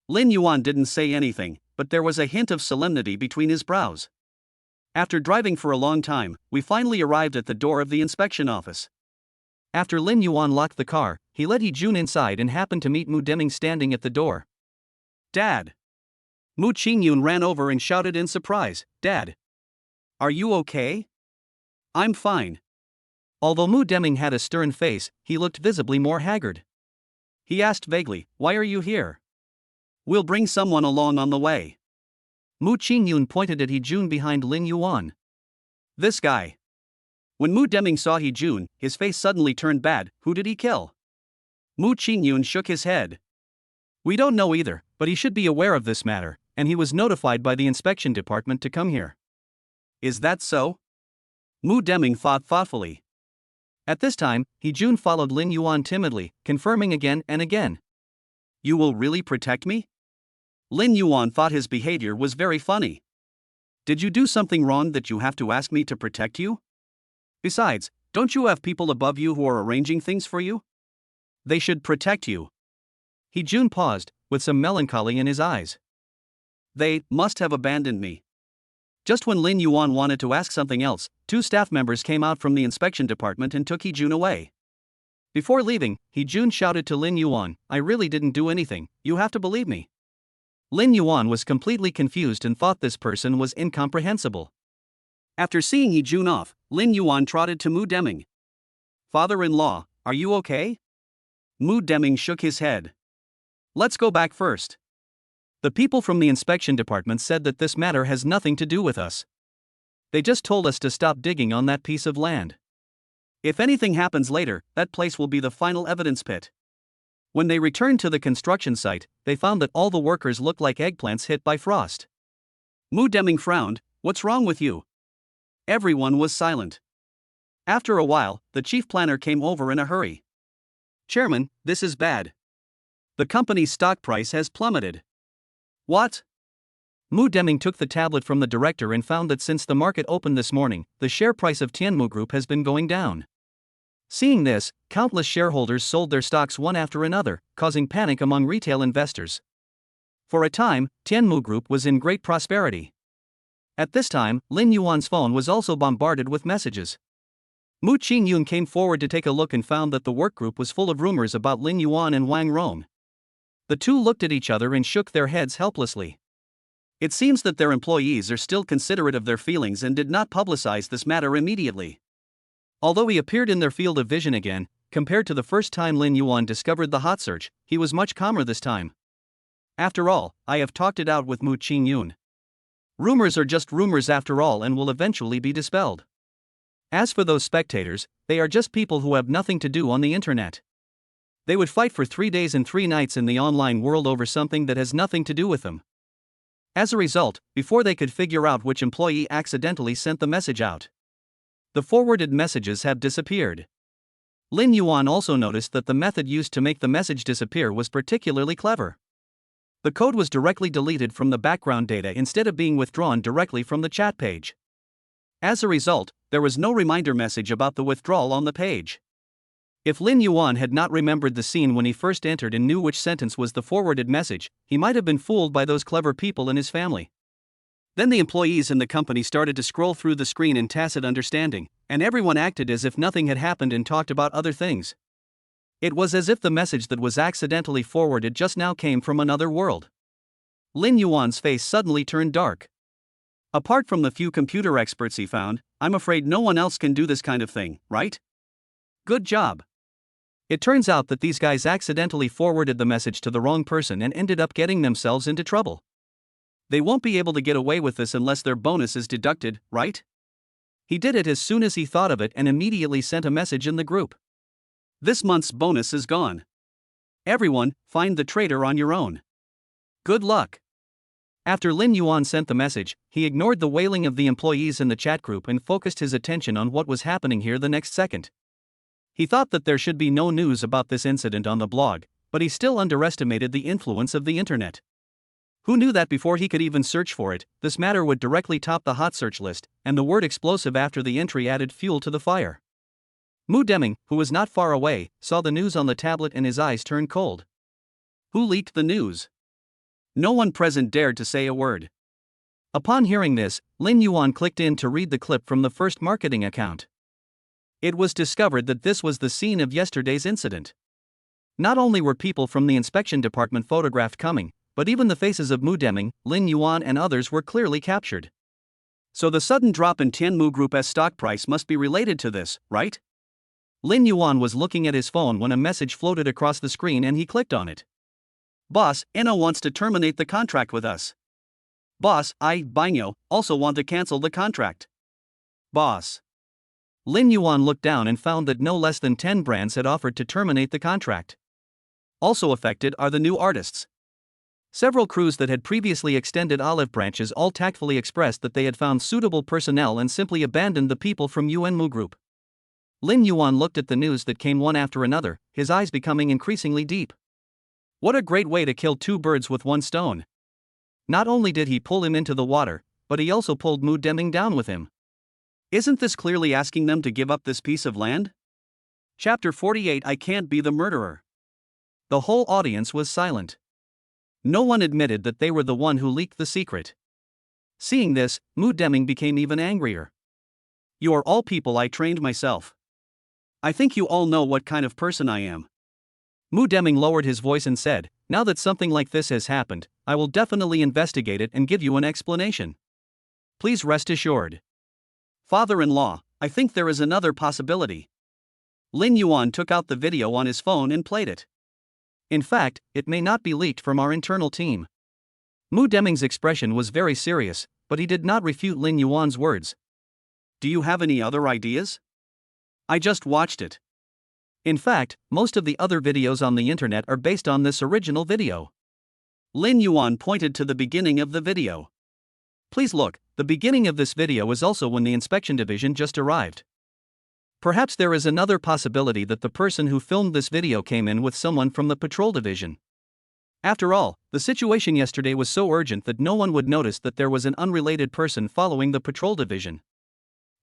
Lin Yuan didn't say anything, but there was a hint of solemnity between his brows. After driving for a long time, we finally arrived at the door of the inspection office. After Lin Yuan locked the car, he led Hee-jun inside and happened to meet Mu Deming standing at the door. Dad! Mu Qingyun ran over and shouted in surprise, Dad! Are you okay? I'm fine. Although Mu Deming had a stern face, he looked visibly more haggard. He asked vaguely, Why are you here? We'll bring someone along on the way. Mu Qingyun pointed at Hee-jun behind Lin Yuan. This guy. When Mu Deming saw Hee-jun, his face suddenly turned bad. Who did he kill? Mu Qingyun shook his head. We don't know either, but he should be aware of this matter, and he was notified by the inspection department to come here. Is that so? Mu Deming thought thoughtfully. At this time, Hee-jun followed Lin Yuan timidly, confirming again and again. You will really protect me? Lin Yuan thought his behavior was very funny. Did you do something wrong that you have to ask me to protect you? Besides, don't you have people above you who are arranging things for you? They should protect you. Hee-jun paused, with some melancholy in his eyes. They must have abandoned me. Just when Lin Yuan wanted to ask something else, two staff members came out from the inspection department and took Hee-jun away. Before leaving, Hee-jun shouted to Lin Yuan, I really didn't do anything, you have to believe me. Lin Yuan was completely confused and thought this person was incomprehensible. After seeing Hee-jun off, Lin Yuan trotted to Mu Deming. Father-in-law, are you okay? Mu Deming shook his head. Let's go back first. The people from the inspection department said that this matter has nothing to do with us. They just told us to stop digging on that piece of land. If anything happens later, that place will be the final evidence pit. When they returned to the construction site, they found that all the workers looked like eggplants hit by frost. Mu Deming frowned, What's wrong with you? Everyone was silent. After a while, the chief planner came over in a hurry. Chairman, this is bad. The company's stock price has plummeted. What? Mu Deming took the tablet from the director and found that since the market opened this morning, the share price of Tianmu Group has been going down. Seeing this, countless shareholders sold their stocks one after another, causing panic among retail investors. For a time, Tianmu Group was in great prosperity. At this time, Lin Yuan's phone was also bombarded with messages. Mu Qingyun came forward to take a look and found that the work group was full of rumors about Lin Yuan and Wang Rong. The two looked at each other and shook their heads helplessly. It seems that their employees are still considerate of their feelings and did not publicize this matter immediately. Although he appeared in their field of vision again, compared to the first time Lin Yuan discovered the hot search, he was much calmer this time. After all, I have talked it out with Mu Qingyun. Rumors are just rumors after all and will eventually be dispelled. As for those spectators, they are just people who have nothing to do on the internet. They would fight for 3 days and 3 nights in the online world over something that has nothing to do with them. As a result, before they could figure out which employee accidentally sent the message out, the forwarded messages have disappeared. Lin Yuan also noticed that the method used to make the message disappear was particularly clever. The code was directly deleted from the background data instead of being withdrawn directly from the chat page. As a result, there was no reminder message about the withdrawal on the page. If Lin Yuan had not remembered the scene when he first entered and knew which sentence was the forwarded message, he might have been fooled by those clever people in his family. Then the employees in the company started to scroll through the screen in tacit understanding, and everyone acted as if nothing had happened and talked about other things. It was as if the message that was accidentally forwarded just now came from another world. Lin Yuan's face suddenly turned dark. Apart from the few computer experts he found, I'm afraid no one else can do this kind of thing, right? Good job. It turns out that these guys accidentally forwarded the message to the wrong person and ended up getting themselves into trouble. They won't be able to get away with this unless their bonus is deducted, right? He did it as soon as he thought of it and immediately sent a message in the group. This month's bonus is gone. Everyone, find the traitor on your own. Good luck. After Lin Yuan sent the message, he ignored the wailing of the employees in the chat group and focused his attention on what was happening here the next second. He thought that there should be no news about this incident on the blog, but he still underestimated the influence of the internet. Who knew that before he could even search for it, this matter would directly top the hot search list, and the word explosive after the entry added fuel to the fire. Mu Deming, who was not far away, saw the news on the tablet and his eyes turned cold. Who leaked the news? No one present dared to say a word. Upon hearing this, Lin Yuan clicked in to read the clip from the first marketing account. It was discovered that this was the scene of yesterday's incident. Not only were people from the inspection department photographed coming, but even the faces of Mu Deming, Lin Yuan and others were clearly captured. So the sudden drop in Tianmu Group's stock price must be related to this, right? Lin Yuan was looking at his phone when a message floated across the screen and he clicked on it. Boss, Enno wants to terminate the contract with us. Boss, I, Binyo, also want to cancel the contract. Boss. Lin Yuan looked down and found that no less than 10 brands had offered to terminate the contract. Also affected are the new artists. Several crews that had previously extended olive branches all tactfully expressed that they had found suitable personnel and simply abandoned the people from Yuanmu Group. Lin Yuan looked at the news that came one after another, his eyes becoming increasingly deep. What a great way to kill 2 birds with 1 stone. Not only did he pull him into the water, but he also pulled Mu Deming down with him. Isn't this clearly asking them to give up this piece of land? Chapter 48 I Can't Be the Murderer. The whole audience was silent. No one admitted that they were the one who leaked the secret. Seeing this, Mu Deming became even angrier. You are all people I trained myself. I think you all know what kind of person I am. Mu Deming lowered his voice and said, now that something like this has happened, I will definitely investigate it and give you an explanation. Please rest assured. Father-in-law, I think there is another possibility. Lin Yuan took out the video on his phone and played it. In fact, it may not be leaked from our internal team. Mu Deming's expression was very serious, but he did not refute Lin Yuan's words. Do you have any other ideas? I just watched it. In fact, most of the other videos on the internet are based on this original video. Lin Yuan pointed to the beginning of the video. Please look, the beginning of this video is also when the inspection division just arrived. Perhaps there is another possibility that the person who filmed this video came in with someone from the patrol division. After all, the situation yesterday was so urgent that no one would notice that there was an unrelated person following the patrol division.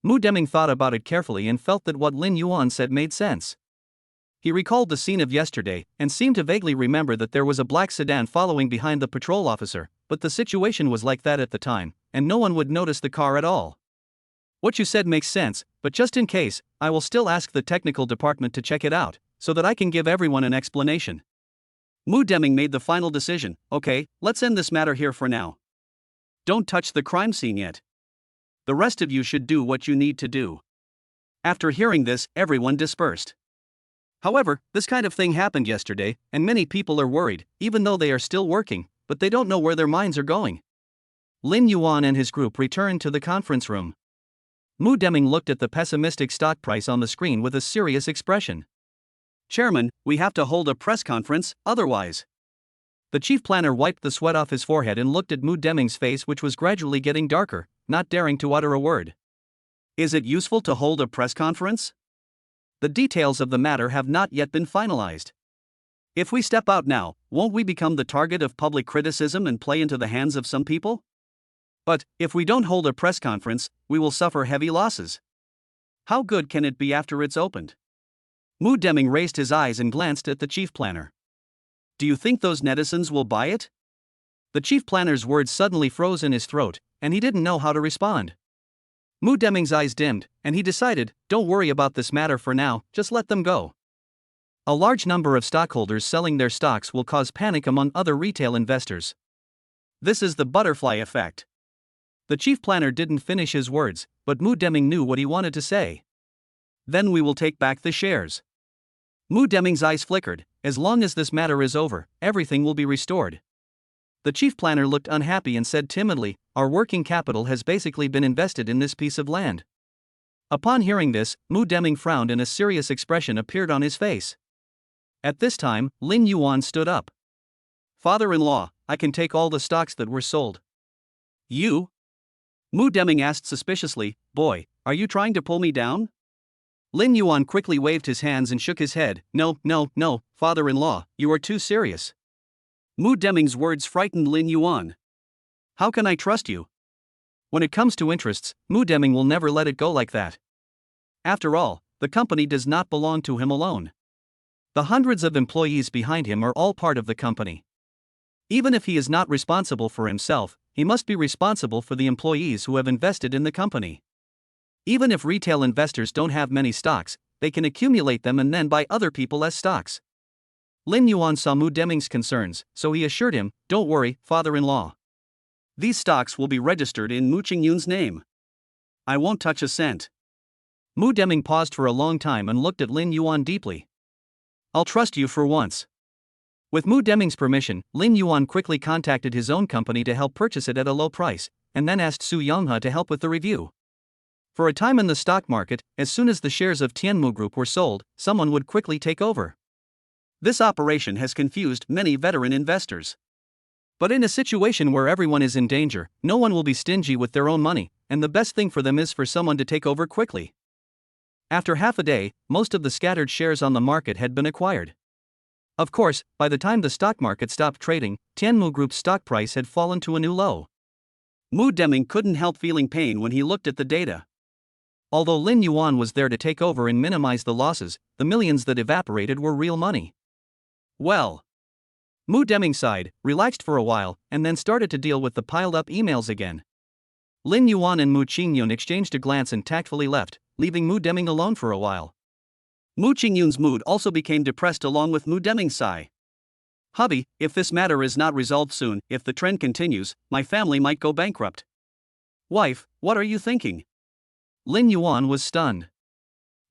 Mu Deming thought about it carefully and felt that what Lin Yuan said made sense. He recalled the scene of yesterday and seemed to vaguely remember that there was a black sedan following behind the patrol officer, but the situation was like that at the time, and no one would notice the car at all. What you said makes sense, but just in case, I will still ask the technical department to check it out, so that I can give everyone an explanation. Mu Deming made the final decision. Okay, let's end this matter here for now. Don't touch the crime scene yet. The rest of you should do what you need to do. After hearing this, everyone dispersed. However, this kind of thing happened yesterday, and many people are worried, even though they are still working, but they don't know where their minds are going. Lin Yuan and his group returned to the conference room. Mu Deming looked at the pessimistic stock price on the screen with a serious expression. Chairman, we have to hold a press conference, otherwise. The chief planner wiped the sweat off his forehead and looked at Mu Deming's face, which was gradually getting darker, not daring to utter a word. Is it useful to hold a press conference? The details of the matter have not yet been finalized. If we step out now, won't we become the target of public criticism and play into the hands of some people? But, if we don't hold a press conference, we will suffer heavy losses. How good can it be after it's opened? Mu Deming raised his eyes and glanced at the chief planner. Do you think those netizens will buy it? The chief planner's words suddenly froze in his throat, and he didn't know how to respond. Mu Deming's eyes dimmed, and he decided, don't worry about this matter for now, just let them go. A large number of stockholders selling their stocks will cause panic among other retail investors. This is the butterfly effect. The chief planner didn't finish his words, but Mu Deming knew what he wanted to say. Then we will take back the shares. Mu Deming's eyes flickered. As long as this matter is over, everything will be restored. The chief planner looked unhappy and said timidly, our working capital has basically been invested in this piece of land. Upon hearing this, Mu Deming frowned and a serious expression appeared on his face. At this time, Lin Yuan stood up. Father-in-law, I can take all the stocks that were sold. You? Mu Deming asked suspiciously, boy, are you trying to pull me down? Lin Yuan quickly waved his hands and shook his head. No, father-in-law, you are too serious. Mu Deming's words frightened Lin Yuan. How can I trust you? When it comes to interests, Mu Deming will never let it go like that. After all, the company does not belong to him alone. The hundreds of employees behind him are all part of the company. Even if he is not responsible for himself, he must be responsible for the employees who have invested in the company. Even if retail investors don't have many stocks, they can accumulate them and then buy other people as stocks. Lin Yuan saw Mu Deming's concerns, so he assured him, don't worry, father-in-law. These stocks will be registered in Mu Qingyun's name. I won't touch a cent. Mu Deming paused for a long time and looked at Lin Yuan deeply. I'll trust you for once. With Mu Deming's permission, Lin Yuan quickly contacted his own company to help purchase it at a low price, and then asked Su Yonghe to help with the review. For a time in the stock market, as soon as the shares of Tianmu Group were sold, someone would quickly take over. This operation has confused many veteran investors. But in a situation where everyone is in danger, no one will be stingy with their own money, and the best thing for them is for someone to take over quickly. After half a day, most of the scattered shares on the market had been acquired. Of course, by the time the stock market stopped trading, Tianmu Group's stock price had fallen to a new low. Mu Deming couldn't help feeling pain when he looked at the data. Although Lin Yuan was there to take over and minimize the losses, the millions that evaporated were real money. Well. Mu Deming sighed, relaxed for a while, and then started to deal with the piled-up emails again. Lin Yuan and Mu Qingyun exchanged a glance and tactfully left, leaving Mu Deming alone for a while. Mu Qingyun's mood also became depressed along with Mu Deming's sigh. Hubby, if this matter is not resolved soon, if the trend continues, my family might go bankrupt. Wife, what are you thinking? Lin Yuan was stunned.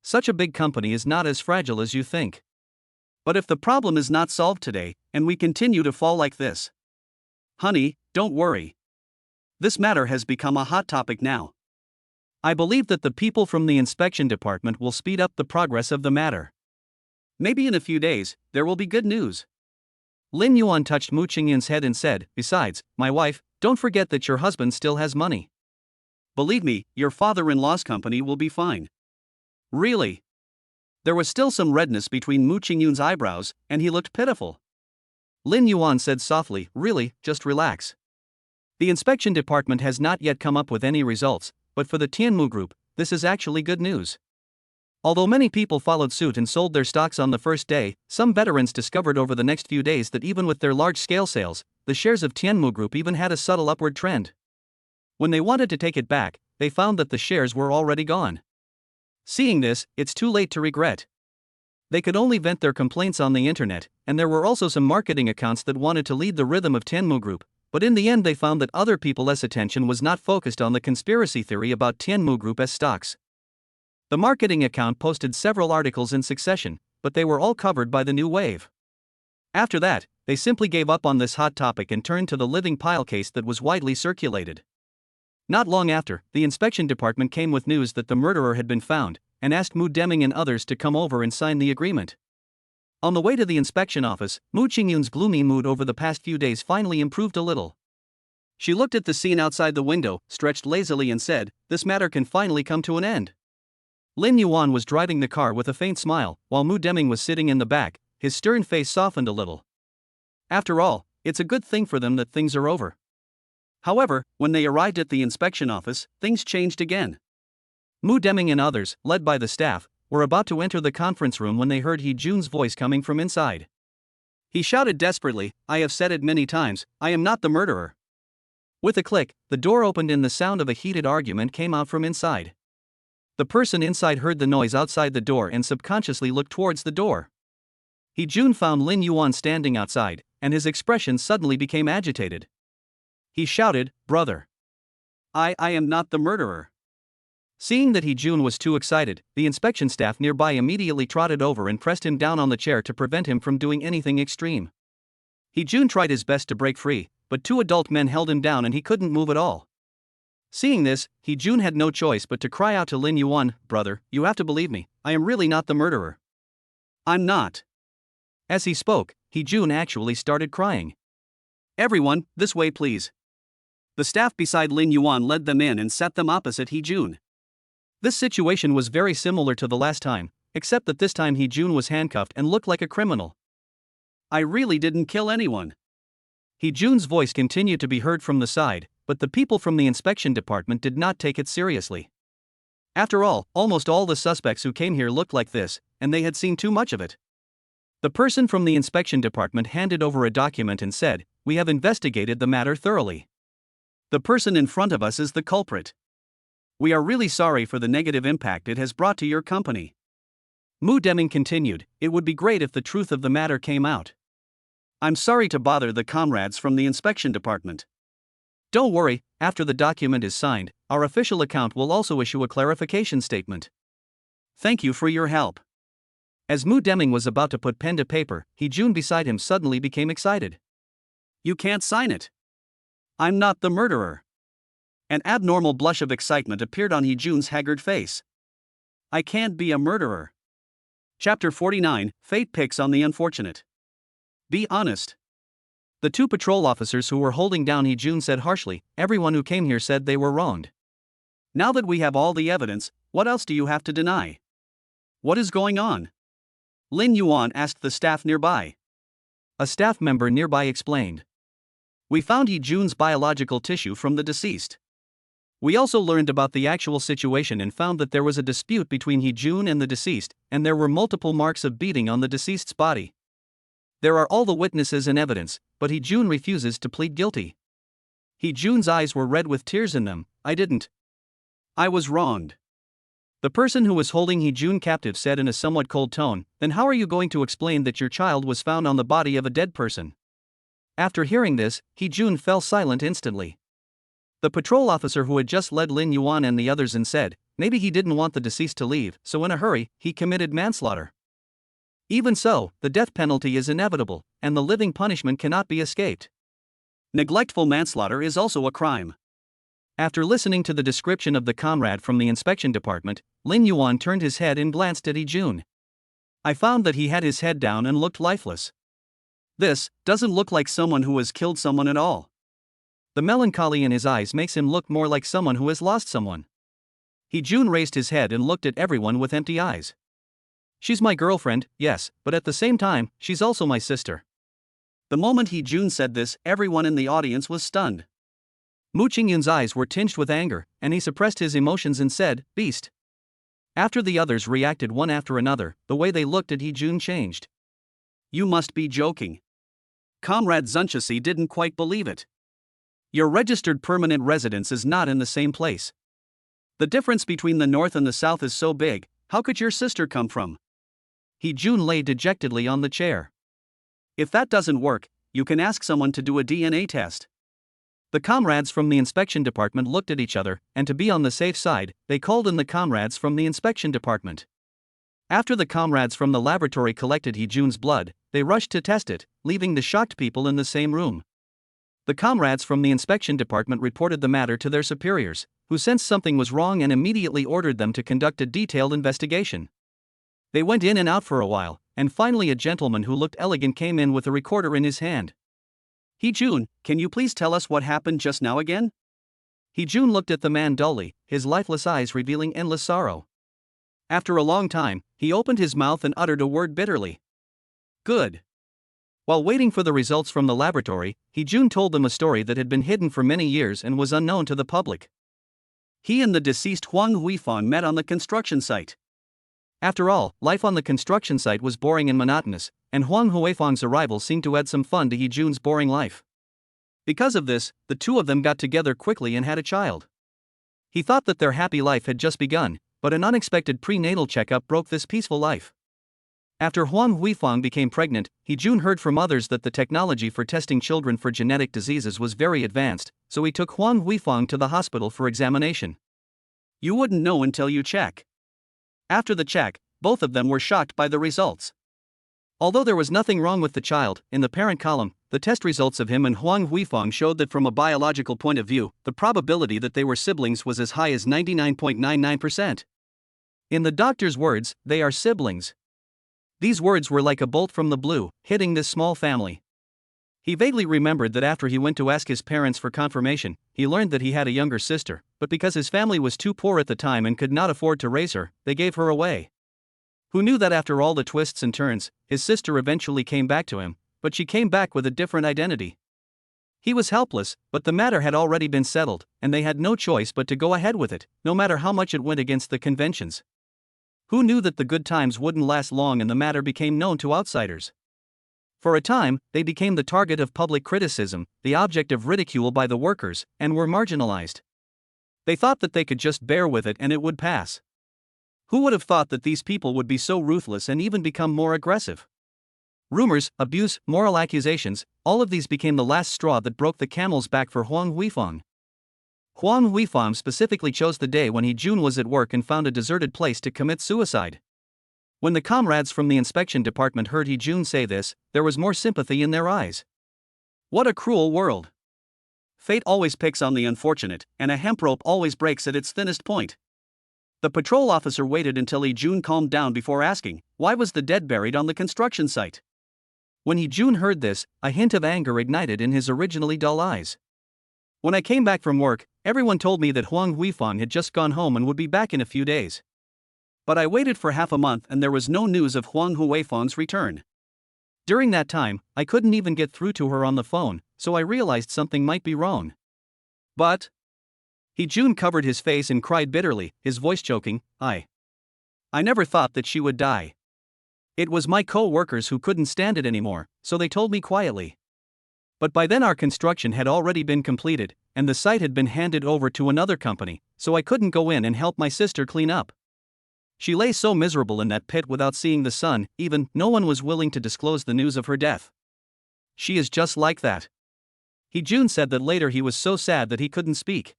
Such a big company is not as fragile as you think. But if the problem is not solved today, and we continue to fall like this. Honey, don't worry. This matter has become a hot topic now. I believe that the people from the inspection department will speed up the progress of the matter. Maybe in a few days, there will be good news. Lin Yuan touched Mu Qingyun's head and said, besides, my wife, don't forget that your husband still has money. Believe me, your father-in-law's company will be fine. Really? There was still some redness between Mu Qingyun's eyebrows, and he looked pitiful. Lin Yuan said softly, really, just relax. The inspection department has not yet come up with any results, but for the Tianmu Group, this is actually good news. Although many people followed suit and sold their stocks on the first day, some veterans discovered over the next few days that even with their large-scale sales, the shares of Tianmu Group even had a subtle upward trend. When they wanted to take it back, they found that the shares were already gone. Seeing this, it's too late to regret. They could only vent their complaints on the internet, and there were also some marketing accounts that wanted to lead the rhythm of Tianmu Group, but in the end they found that other people's attention was not focused on the conspiracy theory about Tianmu Group's stocks. The marketing account posted several articles in succession, but they were all covered by the new wave. After that, they simply gave up on this hot topic and turned to the living pile case that was widely circulated. Not long after, the inspection department came with news that the murderer had been found, and asked Mu Deming and others to come over and sign the agreement. On the way to the inspection office, Mu Qingyun's gloomy mood over the past few days finally improved a little. She looked at the scene outside the window, stretched lazily and said, "This matter can finally come to an end." Lin Yuan was driving the car with a faint smile, while Mu Deming was sitting in the back, his stern face softened a little. After all, it's a good thing for them that things are over. However, when they arrived at the inspection office, things changed again. Mu Deming and others, led by the staff, were about to enter the conference room when they heard He Jun's voice coming from inside. He shouted desperately, "I have said it many times, I am not the murderer." With a click, the door opened and the sound of a heated argument came out from inside. The person inside heard the noise outside the door and subconsciously looked towards the door. He Jun found Lin Yuan standing outside, and his expression suddenly became agitated. He shouted, "Brother! I am not the murderer." Seeing that He Jun was too excited, the inspection staff nearby immediately trotted over and pressed him down on the chair to prevent him from doing anything extreme. He Jun tried his best to break free, but two adult men held him down and he couldn't move at all. Seeing this, He Jun had no choice but to cry out to Lin Yuan, "Brother, you have to believe me, I am really not the murderer. I'm not." As he spoke, He Jun actually started crying. "Everyone, this way please." The staff beside Lin Yuan led them in and sat them opposite He Jun. This situation was very similar to the last time, except that this time He Jun was handcuffed and looked like a criminal. "I really didn't kill anyone." He Jun's voice continued to be heard from the side, but the people from the inspection department did not take it seriously. After all, almost all the suspects who came here looked like this, and they had seen too much of it. The person from the inspection department handed over a document and said, "We have investigated the matter thoroughly. The person in front of us is the culprit. We are really sorry for the negative impact it has brought to your company." Mu Deming continued, "It would be great if the truth of the matter came out. I'm sorry to bother the comrades from the inspection department. Don't worry, after the document is signed, our official account will also issue a clarification statement. Thank you for your help." As Mu Deming was about to put pen to paper, He Jun beside him suddenly became excited. "You can't sign it. I'm not the murderer." An abnormal blush of excitement appeared on He Jun's haggard face. "I can't be a murderer." Chapter 49, Fate Picks on the Unfortunate. "Be honest." The two patrol officers who were holding down He Jun said harshly, "Everyone who came here said they were wronged. Now that we have all the evidence, what else do you have to deny? What is going on?" Lin Yuan asked the staff nearby. A staff member nearby explained. "We found He Jun's biological tissue from the deceased. We also learned about the actual situation and found that there was a dispute between He Jun and the deceased, and there were multiple marks of beating on the deceased's body. There are all the witnesses and evidence, but He Jun refuses to plead guilty." He Jun's eyes were red with tears in them. "I didn't. I was wronged." The person who was holding He Jun captive said in a somewhat cold tone, "Then how are you going to explain that your child was found on the body of a dead person?" After hearing this, He Jun fell silent instantly. The patrol officer who had just led Lin Yuan and the others in said, "Maybe he didn't want the deceased to leave, so in a hurry, he committed manslaughter. Even so, the death penalty is inevitable, and the living punishment cannot be escaped. Neglectful manslaughter is also a crime." After listening to the description of the comrade from the inspection department, Lin Yuan turned his head and glanced at He Jun. "I found that he had his head down and looked lifeless. This doesn't look like someone who has killed someone at all. The melancholy in his eyes makes him look more like someone who has lost someone." He Jun raised his head and looked at everyone with empty eyes. "She's my girlfriend, yes, but at the same time, she's also my sister." The moment He Jun said this, everyone in the audience was stunned. Mu Qingyun's eyes were tinged with anger, and he suppressed his emotions and said, "Beast." After the others reacted one after another, the way they looked at He Jun changed. "You must be joking." Comrade Zunchisi didn't quite believe it. "Your registered permanent residence is not in the same place. The difference between the north and the south is so big, how could your sister come from?" He Jun lay dejectedly on the chair. "If that doesn't work, you can ask someone to do a DNA test." The comrades from the inspection department looked at each other, and to be on the safe side, they called in the comrades from the inspection department. After the comrades from the laboratory collected He Jun's blood, they rushed to test it, leaving the shocked people in the same room. The comrades from the inspection department reported the matter to their superiors, who sensed something was wrong and immediately ordered them to conduct a detailed investigation. They went in and out for a while, and finally a gentleman who looked elegant came in with a recorder in his hand. Hee-jun, can you please tell us what happened just now again? Hee-jun looked at the man dully, his lifeless eyes revealing endless sorrow. After a long time, he opened his mouth and uttered a word bitterly. Good. While waiting for the results from the laboratory, Hee-jun told them a story that had been hidden for many years and was unknown to the public. He and the deceased Huang Huifang met on the construction site. After all, life on the construction site was boring and monotonous, and Huang Huifang's arrival seemed to add some fun to Hee-jun's boring life. Because of this, the two of them got together quickly and had a child. He thought that their happy life had just begun, but an unexpected prenatal checkup broke this peaceful life. After Huang Huifang became pregnant, Hee-jun heard from others that the technology for testing children for genetic diseases was very advanced, so he took Huang Huifang to the hospital for examination. You wouldn't know until you check. After the check, both of them were shocked by the results. Although there was nothing wrong with the child, in the parent column, the test results of him and Huang Huifang showed that from a biological point of view, the probability that they were siblings was as high as 99.99%. In the doctor's words, they are siblings. These words were like a bolt from the blue, hitting this small family. He vaguely remembered that after he went to ask his parents for confirmation, he learned that he had a younger sister, but because his family was too poor at the time and could not afford to raise her, they gave her away. Who knew that after all the twists and turns, his sister eventually came back to him, but she came back with a different identity. He was helpless, but the matter had already been settled, and they had no choice but to go ahead with it, no matter how much it went against the conventions. Who knew that the good times wouldn't last long and the matter became known to outsiders? For a time, they became the target of public criticism, the object of ridicule by the workers, and were marginalized. They thought that they could just bear with it and it would pass. Who would have thought that these people would be so ruthless and even become more aggressive? Rumors, abuse, moral accusations, all of these became the last straw that broke the camel's back for Huang Huifang. Huang Huifang specifically chose the day when Hee-jun was at work and found a deserted place to commit suicide. When the comrades from the inspection department heard Hee-jun say this, there was more sympathy in their eyes. What a cruel world. Fate always picks on the unfortunate, and a hemp rope always breaks at its thinnest point. The patrol officer waited until Hee-jun calmed down before asking, why was the dead buried on the construction site? When Hee-jun heard this, a hint of anger ignited in his originally dull eyes. When I came back from work, everyone told me that Huang Huifang had just gone home and would be back in a few days. But I waited for half a month and there was no news of Huang Huifang's return. During that time, I couldn't even get through to her on the phone, so I realized something might be wrong. But Hee-jun covered his face and cried bitterly, his voice choking, I never thought that she would die. It was my co-workers who couldn't stand it anymore, so they told me quietly. But by then our construction had already been completed, and the site had been handed over to another company, so I couldn't go in and help my sister clean up. She lay so miserable in that pit without seeing the sun, even no one was willing to disclose the news of her death. She is just like that. Hee-jun said that later he was so sad that he couldn't speak.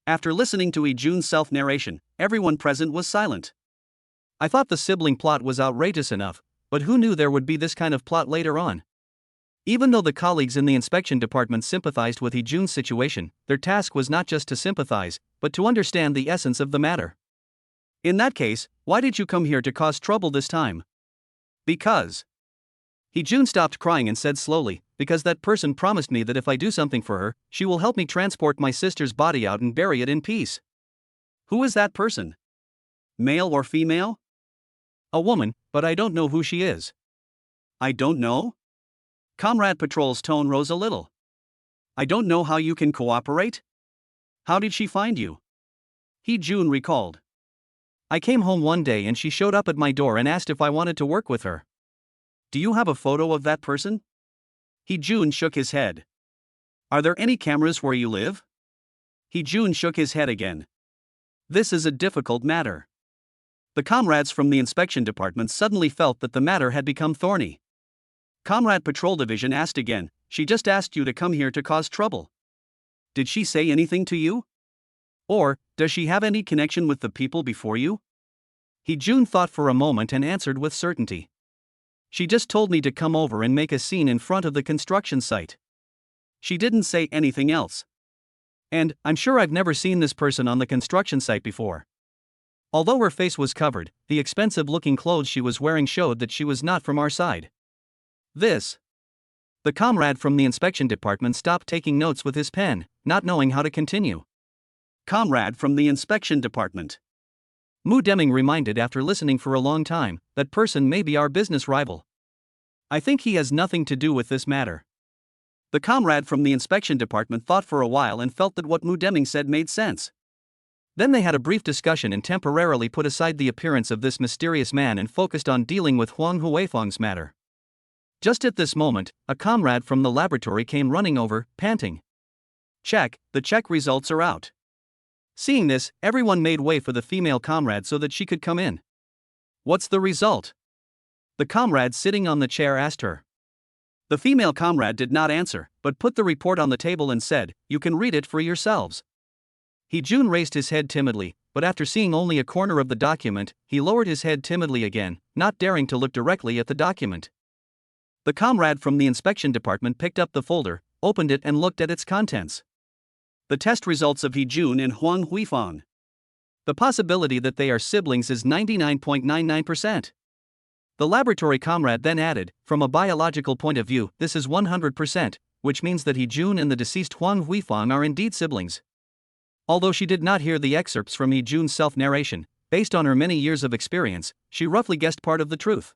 After listening to Hee-jun's self-narration, everyone present was silent. I thought the sibling plot was outrageous enough, but who knew there would be this kind of plot later on? Even though the colleagues in the inspection department sympathized with Hee-jun's situation, their task was not just to sympathize, but to understand the essence of the matter. In that case, why did you come here to cause trouble this time? Because. Hee-jun stopped crying and said slowly, because that person promised me that if I do something for her, she will help me transport my sister's body out and bury it in peace. Who is that person? Male or female? A woman, but I don't know who she is. I don't know? Comrade Patrol's tone rose a little. I don't know how you can cooperate? How did she find you? Hee-jun recalled. I came home one day and she showed up at my door and asked if I wanted to work with her. Do you have a photo of that person? Hee-jun shook his head. Are there any cameras where you live? Hee-jun shook his head again. This is a difficult matter. The comrades from the inspection department suddenly felt that the matter had become thorny. Comrade Patrol Division asked again, she just asked you to come here to cause trouble. Did she say anything to you? Or, does she have any connection with the people before you? Hee-jun thought for a moment and answered with certainty. She just told me to come over and make a scene in front of the construction site. She didn't say anything else. And, I'm sure I've never seen this person on the construction site before. Although her face was covered, the expensive-looking clothes she was wearing showed that she was not from our side. This. The comrade from the inspection department stopped taking notes with his pen, not knowing how to continue. Comrade from the inspection department. Mu Deming reminded after listening for a long time, that person may be our business rival. I think he has nothing to do with this matter. The comrade from the inspection department thought for a while and felt that what Mu Deming said made sense. Then they had a brief discussion and temporarily put aside the appearance of this mysterious man and focused on dealing with Huang Huifeng's matter. Just at this moment, a comrade from the laboratory came running over, panting. Check, the check results are out. Seeing this, everyone made way for the female comrade so that she could come in. What's the result? The comrade sitting on the chair asked her. The female comrade did not answer, but put the report on the table and said, "You can read it for yourselves." He-jun raised his head timidly, but after seeing only a corner of the document, he lowered his head timidly again, not daring to look directly at the document. The comrade from the inspection department picked up the folder, opened it and looked at its contents. The test results of He-jun and Huang Huifeng. The possibility that they are siblings is 99.99%. The laboratory comrade then added, from a biological point of view, this is 100%, which means that He-jun and the deceased Huang Huifeng are indeed siblings. Although she did not hear the excerpts from He-jun's self-narration, based on her many years of experience, she roughly guessed part of the truth.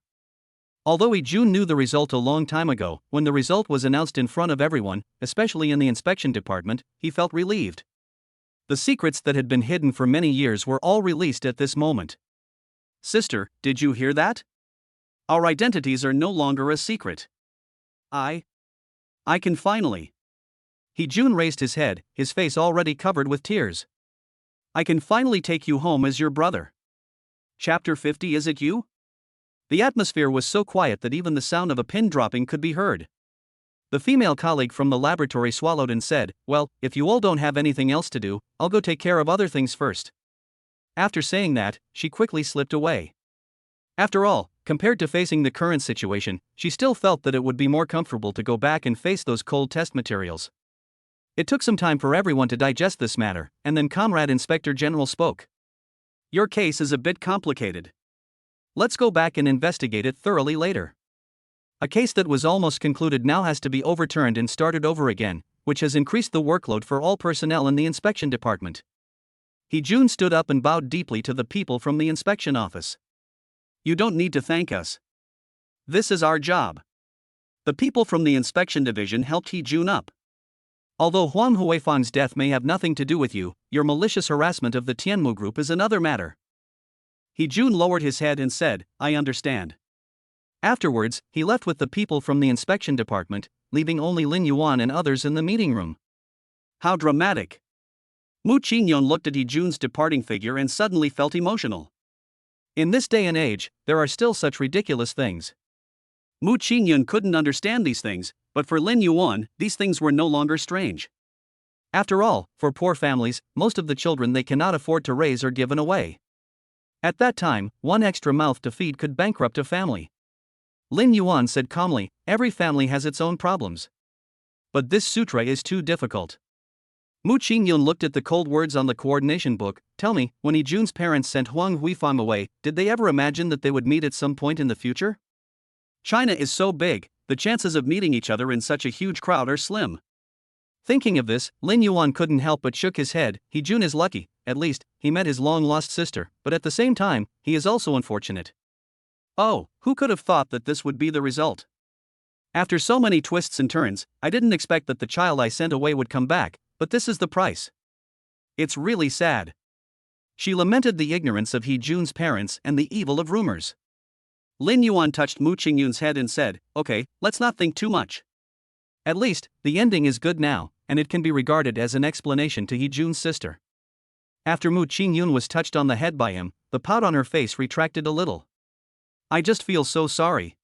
Although He-jun knew the result a long time ago, when the result was announced in front of everyone, especially in the inspection department, he felt relieved. The secrets that had been hidden for many years were all released at this moment. Sister, did you hear that? Our identities are no longer a secret. I can finally. He-jun raised his head, his face already covered with tears. I can finally take you home as your brother. Chapter 50. Is it you? The atmosphere was so quiet that even the sound of a pin dropping could be heard. The female colleague from the laboratory swallowed and said, "Well, if you all don't have anything else to do, I'll go take care of other things first." After saying that, she quickly slipped away. After all, compared to facing the current situation, she still felt that it would be more comfortable to go back and face those cold test materials. It took some time for everyone to digest this matter, and then Comrade Inspector General spoke. Your case is a bit complicated. Let's go back and investigate it thoroughly later. A case that was almost concluded now has to be overturned and started over again, which has increased the workload for all personnel in the inspection department. He-jun stood up and bowed deeply to the people from the inspection office. You don't need to thank us. This is our job. The people from the inspection division helped He-jun up. Although Huang Huifeng's death may have nothing to do with you, your malicious harassment of the Tianmu group is another matter. He-jun lowered his head and said, I understand. Afterwards, he left with the people from the inspection department, leaving only Lin Yuan and others in the meeting room. How dramatic. Mu Qingyun looked at He-jun's departing figure and suddenly felt emotional. In this day and age, there are still such ridiculous things. Mu Qingyun couldn't understand these things, but for Lin Yuan, these things were no longer strange. After all, for poor families, most of the children they cannot afford to raise are given away. At that time, one extra mouth to feed could bankrupt a family. Lin Yuan said calmly, every family has its own problems. But this sutra is too difficult. Mu Qingyun looked at the cold words on the coordination book. Tell me, when He-jun's parents sent Huang Huifeng away, did they ever imagine that they would meet at some point in the future? China is so big, the chances of meeting each other in such a huge crowd are slim. Thinking of this, Lin Yuan couldn't help but shook his head. He-jun is lucky, at least, he met his long-lost sister, but at the same time, he is also unfortunate. Oh, who could have thought that this would be the result? After so many twists and turns, I didn't expect that the child I sent away would come back, but this is the price. It's really sad. She lamented the ignorance of He-jun's parents and the evil of rumors. Lin Yuan touched Mu Qingyun's head and said, okay, let's not think too much. At least, the ending is good now, and it can be regarded as an explanation to He-jun's sister. After Mu Qingyun was touched on the head by him, the pout on her face retracted a little. I just feel so sorry.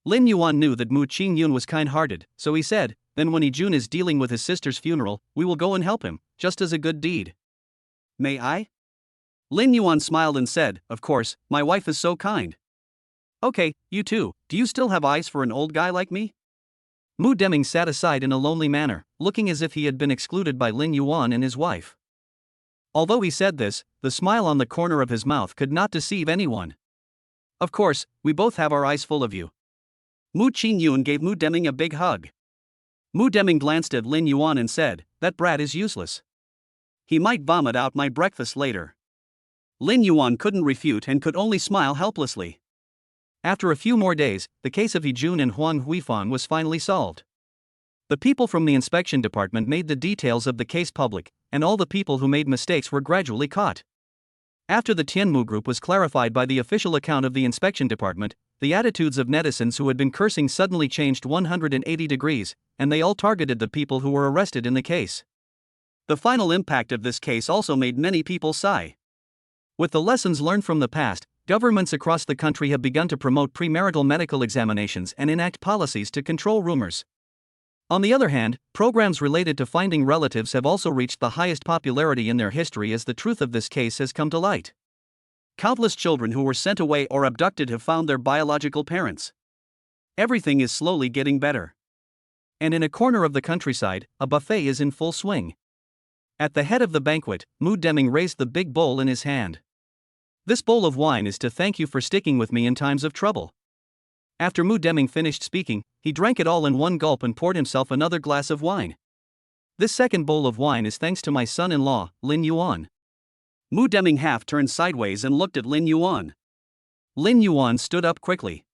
Lin Yuan knew that Mu Qingyun was kind-hearted, so he said, then when He-jun is dealing with his sister's funeral, we will go and help him, just as a good deed. May I? Lin Yuan smiled and said, of course, my wife is so kind. Okay, you too, do you still have eyes for an old guy like me? Mu Deming sat aside in a lonely manner, looking as if he had been excluded by Lin Yuan and his wife. Although he said this, the smile on the corner of his mouth could not deceive anyone. Of course, we both have our eyes full of you. Mu Qingyun gave Mu Deming a big hug. Mu Deming glanced at Lin Yuan and said, "That brat is useless. He might vomit out my breakfast later." Lin Yuan couldn't refute and could only smile helplessly. After a few more days, the case of Jun and Huang Huifang was finally solved. The people from the inspection department made the details of the case public, and all the people who made mistakes were gradually caught. After the Tianmu group was clarified by the official account of the inspection department, the attitudes of netizens who had been cursing suddenly changed 180 degrees, and they all targeted the people who were arrested in the case. The final impact of this case also made many people sigh. With the lessons learned from the past, governments across the country have begun to promote premarital medical examinations and enact policies to control rumors. On the other hand, programs related to finding relatives have also reached the highest popularity in their history as the truth of this case has come to light. Countless children who were sent away or abducted have found their biological parents. Everything is slowly getting better. And in a corner of the countryside, a buffet is in full swing. At the head of the banquet, Mu Deming raised the big bowl in his hand. "This bowl of wine is to thank you for sticking with me in times of trouble." After Mu Deming finished speaking, he drank it all in one gulp and poured himself another glass of wine. "This second bowl of wine is thanks to my son-in-law, Lin Yuan." Mu Deming half turned sideways and looked at Lin Yuan. Lin Yuan stood up quickly.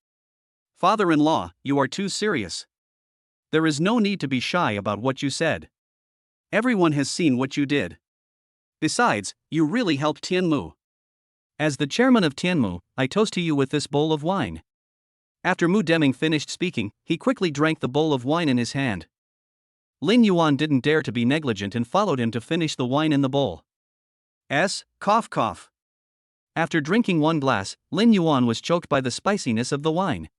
"Father-in-law, you are too serious. There is no need to be shy about what you said. Everyone has seen what you did. Besides, you really helped Tianmu. As the chairman of Tianmu, I toast to you with this bowl of wine." After Mu Deming finished speaking, he quickly drank the bowl of wine in his hand. Lin Yuan didn't dare to be negligent and followed him to finish the wine in the bowl. Cough cough. After drinking one glass, Lin Yuan was choked by the spiciness of the wine.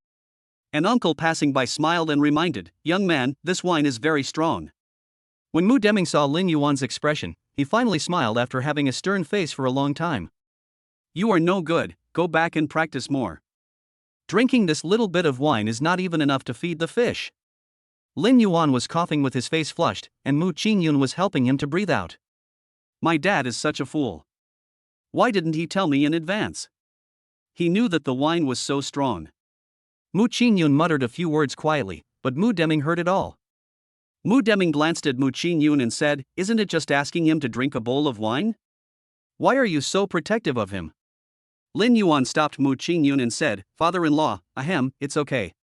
An uncle passing by smiled and reminded, "Young man, this wine is very strong." When Mu Deming saw Lin Yuan's expression, he finally smiled after having a stern face for a long time. "You are no good, go back and practice more. Drinking this little bit of wine is not even enough to feed the fish." Lin Yuan was coughing with his face flushed, and Mu Qingyun was helping him to breathe out. "My dad is such a fool. Why didn't he tell me in advance? He knew that the wine was so strong." Mu Qingyun muttered a few words quietly, but Mu Deming heard it all. Mu Deming glanced at Mu Qingyun and said, "Isn't it just asking him to drink a bowl of wine? Why are you so protective of him?" Lin Yuan stopped Mu Qingyun and said, "Father-in-law, it's okay.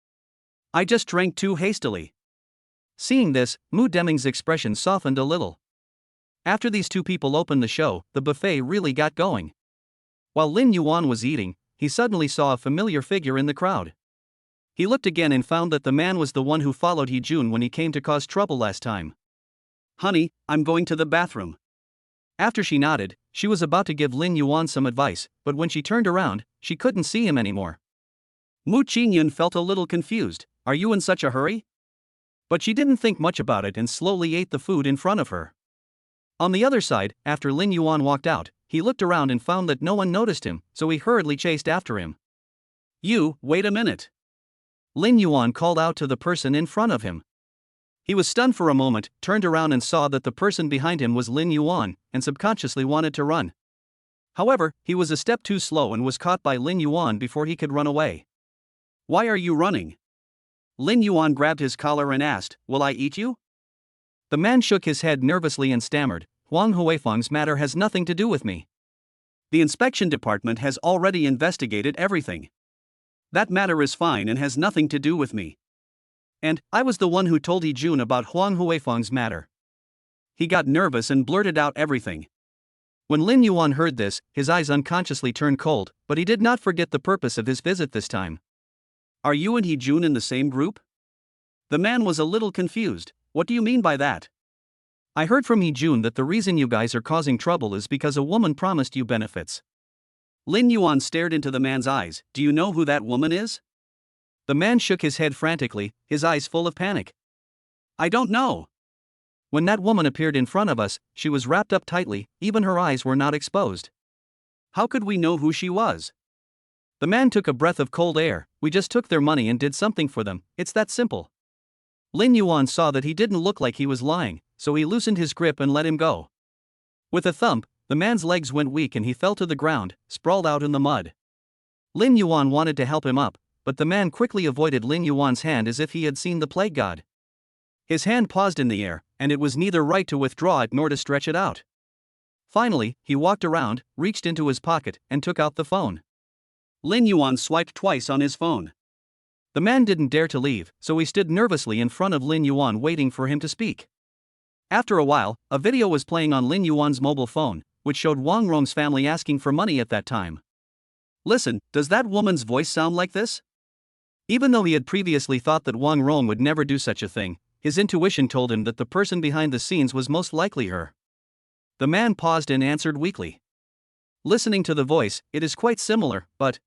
I just drank too hastily." Seeing this, Mu Deming's expression softened a little. After these two people opened the show, the buffet really got going. While Lin Yuan was eating, he suddenly saw a familiar figure in the crowd. He looked again and found that the man was the one who followed Jun when he came to cause trouble last time. "Honey, I'm going to the bathroom." After she nodded, she was about to give Lin Yuan some advice, but when she turned around, she couldn't see him anymore. Mu Qingyun felt a little confused. "Are you in such a hurry?" But she didn't think much about it and slowly ate the food in front of her. On the other side, after Lin Yuan walked out, he looked around and found that no one noticed him, so he hurriedly chased after him. Wait a minute." Lin Yuan called out to the person in front of him. He was stunned for a moment, turned around and saw that the person behind him was Lin Yuan, and subconsciously wanted to run. However, he was a step too slow and was caught by Lin Yuan before he could run away. "Why are you running?" Lin Yuan grabbed his collar and asked, "Will I eat you?" The man shook his head nervously and stammered, "Huang Huifang's matter has nothing to do with me. The inspection department has already investigated everything. That matter is fine and has nothing to do with me. And I was the one who told Jun about Huang Huifang's matter." He got nervous and blurted out everything. When Lin Yuan heard this, his eyes unconsciously turned cold, but he did not forget the purpose of his visit this time. "Are you and Jun in the same group?" The man was a little confused. "What do you mean by that?" "I heard from Jun that the reason you guys are causing trouble is because a woman promised you benefits." Lin Yuan stared into the man's eyes. "Do you know who that woman is?" The man shook his head frantically, his eyes full of panic. "I don't know. When that woman appeared in front of us, she was wrapped up tightly, even her eyes were not exposed." "How could we know who she was?" The man took a breath of cold air. "We just took their money and did something for them, it's that simple." Lin Yuan saw that he didn't look like he was lying, so he loosened his grip and let him go. With a thump, the man's legs went weak and he fell to the ground, sprawled out in the mud. Lin Yuan wanted to help him up, but the man quickly avoided Lin Yuan's hand as if he had seen the plague god. His hand paused in the air, and it was neither right to withdraw it nor to stretch it out. Finally, he walked around, reached into his pocket, and took out the phone. Lin Yuan swiped twice on his phone. The man didn't dare to leave, so he stood nervously in front of Lin Yuan waiting for him to speak. After a while, a video was playing on Lin Yuan's mobile phone, which showed Wang Rong's family asking for money at that time. Listen, does that woman's voice sound like this? Even though he had previously thought that Wang Rong would never do such a thing, his intuition told him that the person behind the scenes was most likely her. The man paused and answered weakly. Listening to the voice, it is quite similar, but...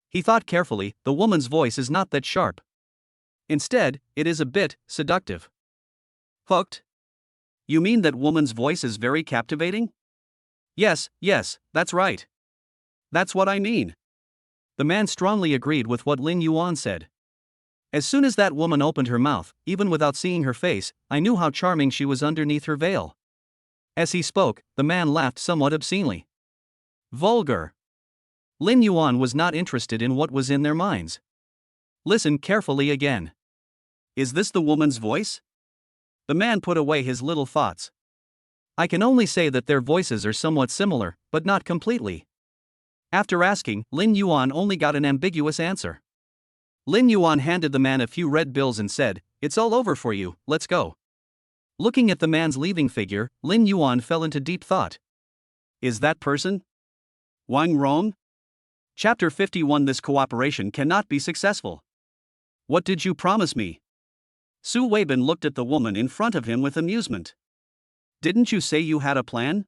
He thought carefully, the woman's voice is not that sharp. Instead, it is a bit seductive. Hooked? You mean that woman's voice is very captivating? Yes, that's right. That's what I mean. The man strongly agreed with what Lin Yuan said. As soon as that woman opened her mouth, even without seeing her face, I knew how charming she was underneath her veil. As he spoke, the man laughed somewhat obscenely. Vulgar. Lin Yuan was not interested in what was in their minds. Listen carefully again. Is this the woman's voice? The man put away his little thoughts. I can only say that their voices are somewhat similar, but not completely. After asking, Lin Yuan only got an ambiguous answer. Lin Yuan handed the man a few red bills and said, "It's all over for you, let's go." Looking at the man's leaving figure, Lin Yuan fell into deep thought. Is that person Wang Rong? Chapter 51. This cooperation cannot be successful. What did you promise me? Su Weibin looked at the woman in front of him with amusement. Didn't you say you had a plan?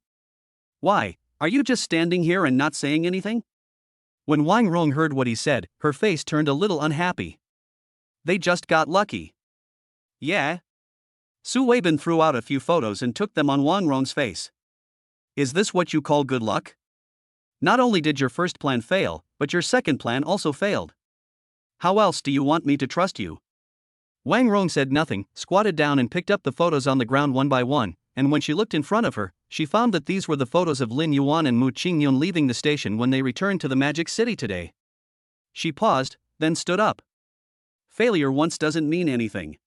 Why, are you just standing here and not saying anything? When Wang Rong heard what he said, her face turned a little unhappy. They just got lucky. Yeah? Su Weibin threw out a few photos and took them on Wang Rong's face. Is this what you call good luck? Not only did your first plan fail, but your second plan also failed. How else do you want me to trust you? Wang Rong said nothing, squatted down and picked up the photos on the ground one by one, and when she looked in front of her, she found that these were the photos of Lin Yuan and Mu Qingyun leaving the station when they returned to the Magic City today. She paused, then stood up. Failure once doesn't mean anything.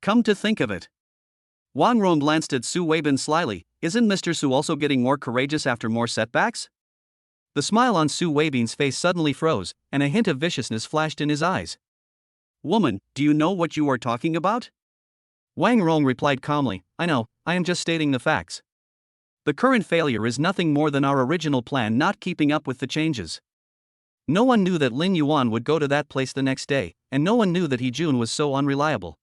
Come to think of it. Wang Rong glanced at Su Weibin slyly. Isn't Mr. Su also getting more courageous after more setbacks? The smile on Su Weibin's face suddenly froze, and a hint of viciousness flashed in his eyes. Woman, do you know what you are talking about? Wang Rong replied calmly, I know, I am just stating the facts. The current failure is nothing more than our original plan not keeping up with the changes. No one knew that Lin Yuan would go to that place the next day, and no one knew that He Jun was so unreliable.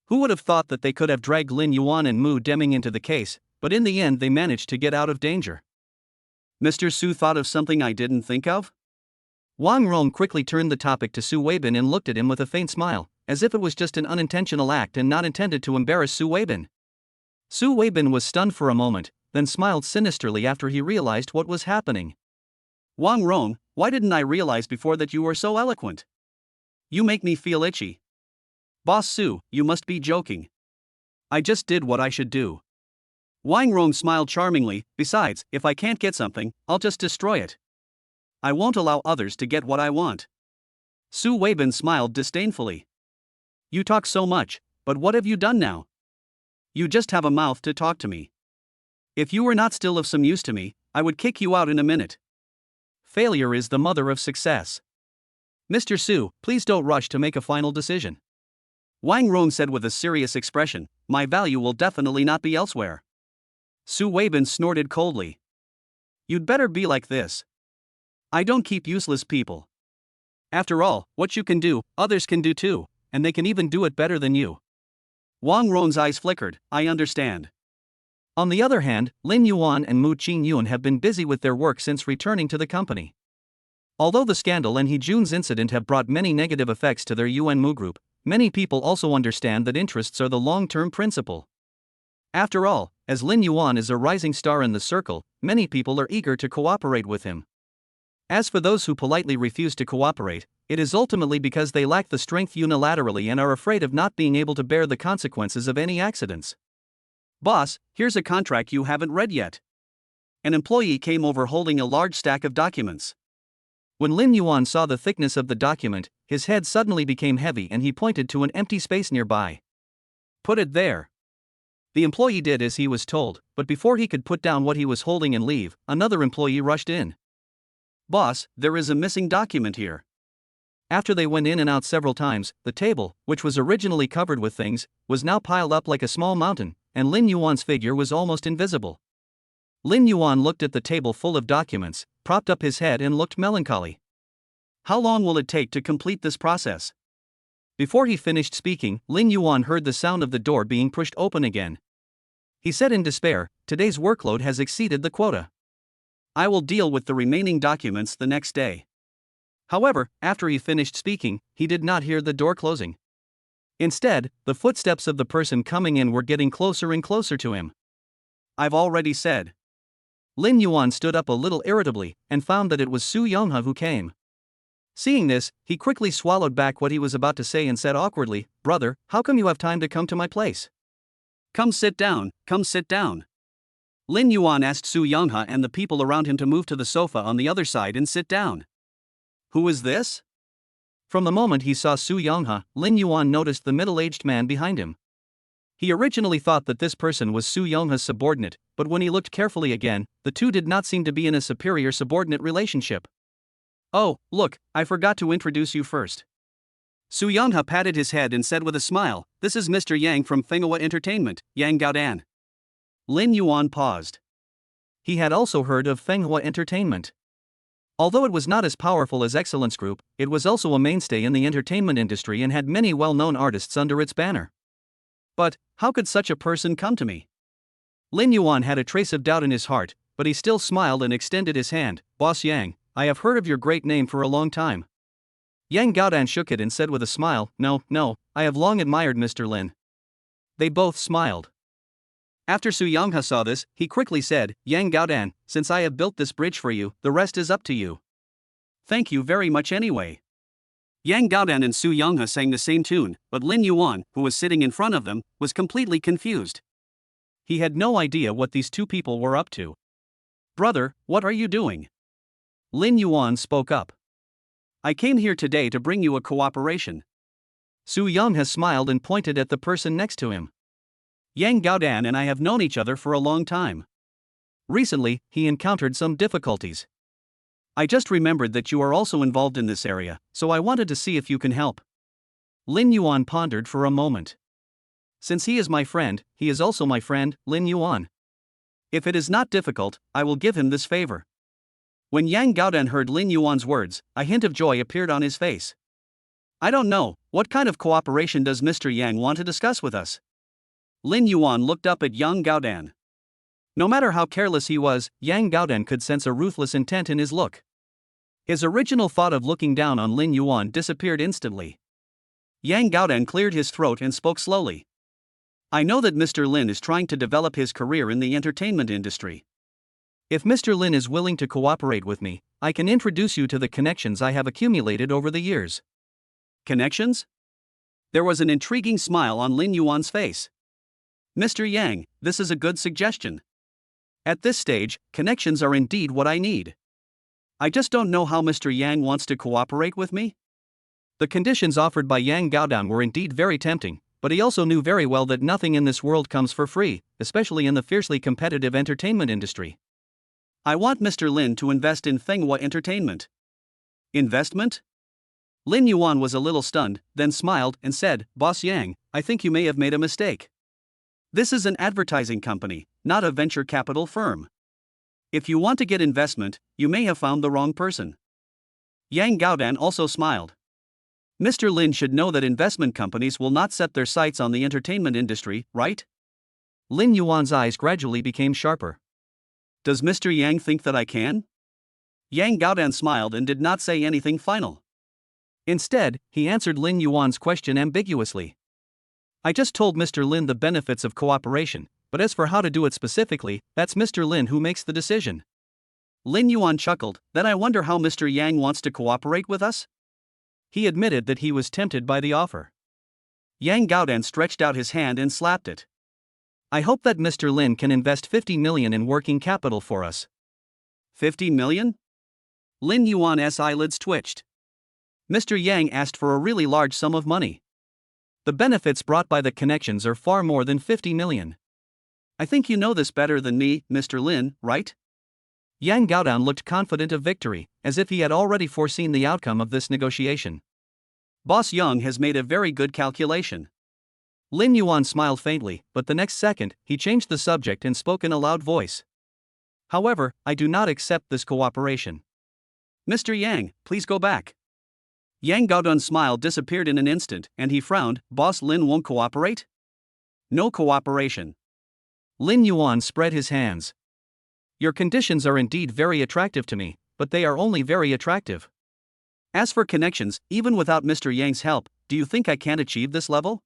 Who would have thought that they could have dragged Lin Yuan and Mu Deming into the case, but in the end they managed to get out of danger. Mr. Su thought of something I didn't think of? Wang Rong quickly turned the topic to Su Weibin and looked at him with a faint smile, as if it was just an unintentional act and not intended to embarrass Su Weibin. Su Weibin was stunned for a moment, then smiled sinisterly after he realized what was happening. Wang Rong, why didn't I realize before that you were so eloquent? You make me feel itchy. Boss Su, you must be joking. I just did what I should do. Wang Rong smiled charmingly. Besides, if I can't get something, I'll just destroy it. I won't allow others to get what I want. Su Weibin smiled disdainfully. You talk so much, but what have you done now? You just have a mouth to talk to me. If you were not still of some use to me, I would kick you out in a minute. Failure is the mother of success. Mr. Su, please don't rush to make a final decision. Wang Rong said with a serious expression, my value will definitely not be elsewhere. Su Weibin snorted coldly. You'd better be like this. I don't keep useless people. After all, what you can do, others can do too, and they can even do it better than you. Wang Rong's eyes flickered. I understand. On the other hand, Lin Yuan and Mu Qingyun have been busy with their work since returning to the company. Although the scandal and He Jun's incident have brought many negative effects to their Yuan Mu group, many people also understand that interests are the long-term principle. After all, as Lin Yuan is a rising star in the circle, many people are eager to cooperate with him. As for those who politely refuse to cooperate, it is ultimately because they lack the strength unilaterally and are afraid of not being able to bear the consequences of any accidents. Boss, here's a contract you haven't read yet. An employee came over holding a large stack of documents. When Lin Yuan saw the thickness of the document, his head suddenly became heavy and he pointed to an empty space nearby. Put it there. The employee did as he was told, but before he could put down what he was holding and leave, another employee rushed in. Boss, there is a missing document here. After they went in and out several times, the table, which was originally covered with things, was now piled up like a small mountain, and Lin Yuan's figure was almost invisible. Lin Yuan looked at the table full of documents, propped up his head and looked melancholy. How long will it take to complete this process? Before he finished speaking, Lin Yuan heard the sound of the door being pushed open again. He said in despair, today's workload has exceeded the quota. I will deal with the remaining documents the next day. However, after he finished speaking, he did not hear the door closing. Instead, the footsteps of the person coming in were getting closer and closer to him. I've already said. Lin Yuan stood up a little irritably and found that it was Su Yonghe who came. Seeing this, he quickly swallowed back what he was about to say and said awkwardly, "Brother, how come you have time to come to my place? Come sit down, come sit down." Lin Yuan asked Su Yonghe and the people around him to move to the sofa on the other side and sit down. Who is this? From the moment he saw Su Yonghe, Lin Yuan noticed the middle-aged man behind him. He originally thought that this person was Su Yonghe's subordinate, but when he looked carefully again, the two did not seem to be in a superior-subordinate relationship. Oh, look, I forgot to introduce you first. Su Yonghe patted his head and said with a smile, "This is Mr. Yang from Fenghua Entertainment, Yang Gaodan." Lin Yuan paused. He had also heard of Fenghua Entertainment. Although it was not as powerful as Excellence Group, it was also a mainstay in the entertainment industry and had many well-known artists under its banner. But, how could such a person come to me? Lin Yuan had a trace of doubt in his heart, but he still smiled and extended his hand. "Boss Yang, I have heard of your great name for a long time." Yang Gaodan shook it and said with a smile, No, I have long admired Mr. Lin." They both smiled. After Su Yonghe saw this, he quickly said, "Yang Gaodan, since I have built this bridge for you, the rest is up to you." "Thank you very much anyway." Yang Gaodan and Su Yonghe sang the same tune, but Lin Yuan, who was sitting in front of them, was completely confused. He had no idea what these two people were up to. "Brother, what are you doing?" Lin Yuan spoke up. "I came here today to bring you a cooperation." Su Yonghe smiled and pointed at the person next to him. "Yang Gaodan and I have known each other for a long time. Recently, he encountered some difficulties. I just remembered that you are also involved in this area, so I wanted to see if you can help." Lin Yuan pondered for a moment. "Since he is my friend, he is also my friend, Lin Yuan. If it is not difficult, I will give him this favor." When Yang Gaodan heard Lin Yuan's words, a hint of joy appeared on his face. "I don't know, what kind of cooperation does Mr. Yang want to discuss with us?" Lin Yuan looked up at Yang Gaodan. No matter how careless he was, Yang Gaodan could sense a ruthless intent in his look. His original thought of looking down on Lin Yuan disappeared instantly. Yang Gaodan cleared his throat and spoke slowly. "I know that Mr. Lin is trying to develop his career in the entertainment industry. If Mr. Lin is willing to cooperate with me, I can introduce you to the connections I have accumulated over the years." "Connections?" There was an intriguing smile on Lin Yuan's face. "Mr. Yang, this is a good suggestion. At this stage, connections are indeed what I need. I just don't know how Mr. Yang wants to cooperate with me." The conditions offered by Yang Gaodan were indeed very tempting, but he also knew very well that nothing in this world comes for free, especially in the fiercely competitive entertainment industry. "I want Mr. Lin to invest in Fenghua Entertainment." "Investment?" Lin Yuan was a little stunned, then smiled and said, "Boss Yang, I think you may have made a mistake. This is an advertising company, not a venture capital firm. If you want to get investment, you may have found the wrong person." Yang Gaodan also smiled. Mr. Lin should know that investment companies will not set their sights on the entertainment industry, right? Lin Yuan's eyes gradually became sharper. "Does Mr. Yang think that I can?" Yang Gaodan smiled and did not say anything final. Instead, he answered Lin Yuan's question ambiguously. "I just told Mr. Lin the benefits of cooperation, but as for how to do it specifically, that's Mr. Lin who makes the decision." Lin Yuan chuckled, "Then I wonder how Mr. Yang wants to cooperate with us?" He admitted that he was tempted by the offer. Yang Gaodan stretched out his hand and slapped it. I hope that Mr. Lin can invest 50 million in working capital for us. 50 million? Lin Yuan's eyelids twitched. Mr. Yang asked for a really large sum of money. The benefits brought by the connections are far more than 50 million. I think you know this better than me, Mr. Lin, right? Yang Gaodan looked confident of victory, as if he had already foreseen the outcome of this negotiation. Boss Yang has made a very good calculation. Lin Yuan smiled faintly, but the next second, he changed the subject and spoke in a loud voice. However, I do not accept this cooperation. Mr. Yang, please go back. Yang Gaodan's smile disappeared in an instant, and he frowned. Boss Lin won't cooperate? No cooperation. Lin Yuan spread his hands. Your conditions are indeed very attractive to me, but they are only very attractive. As for connections, even without Mr. Yang's help, do you think I can achieve this level?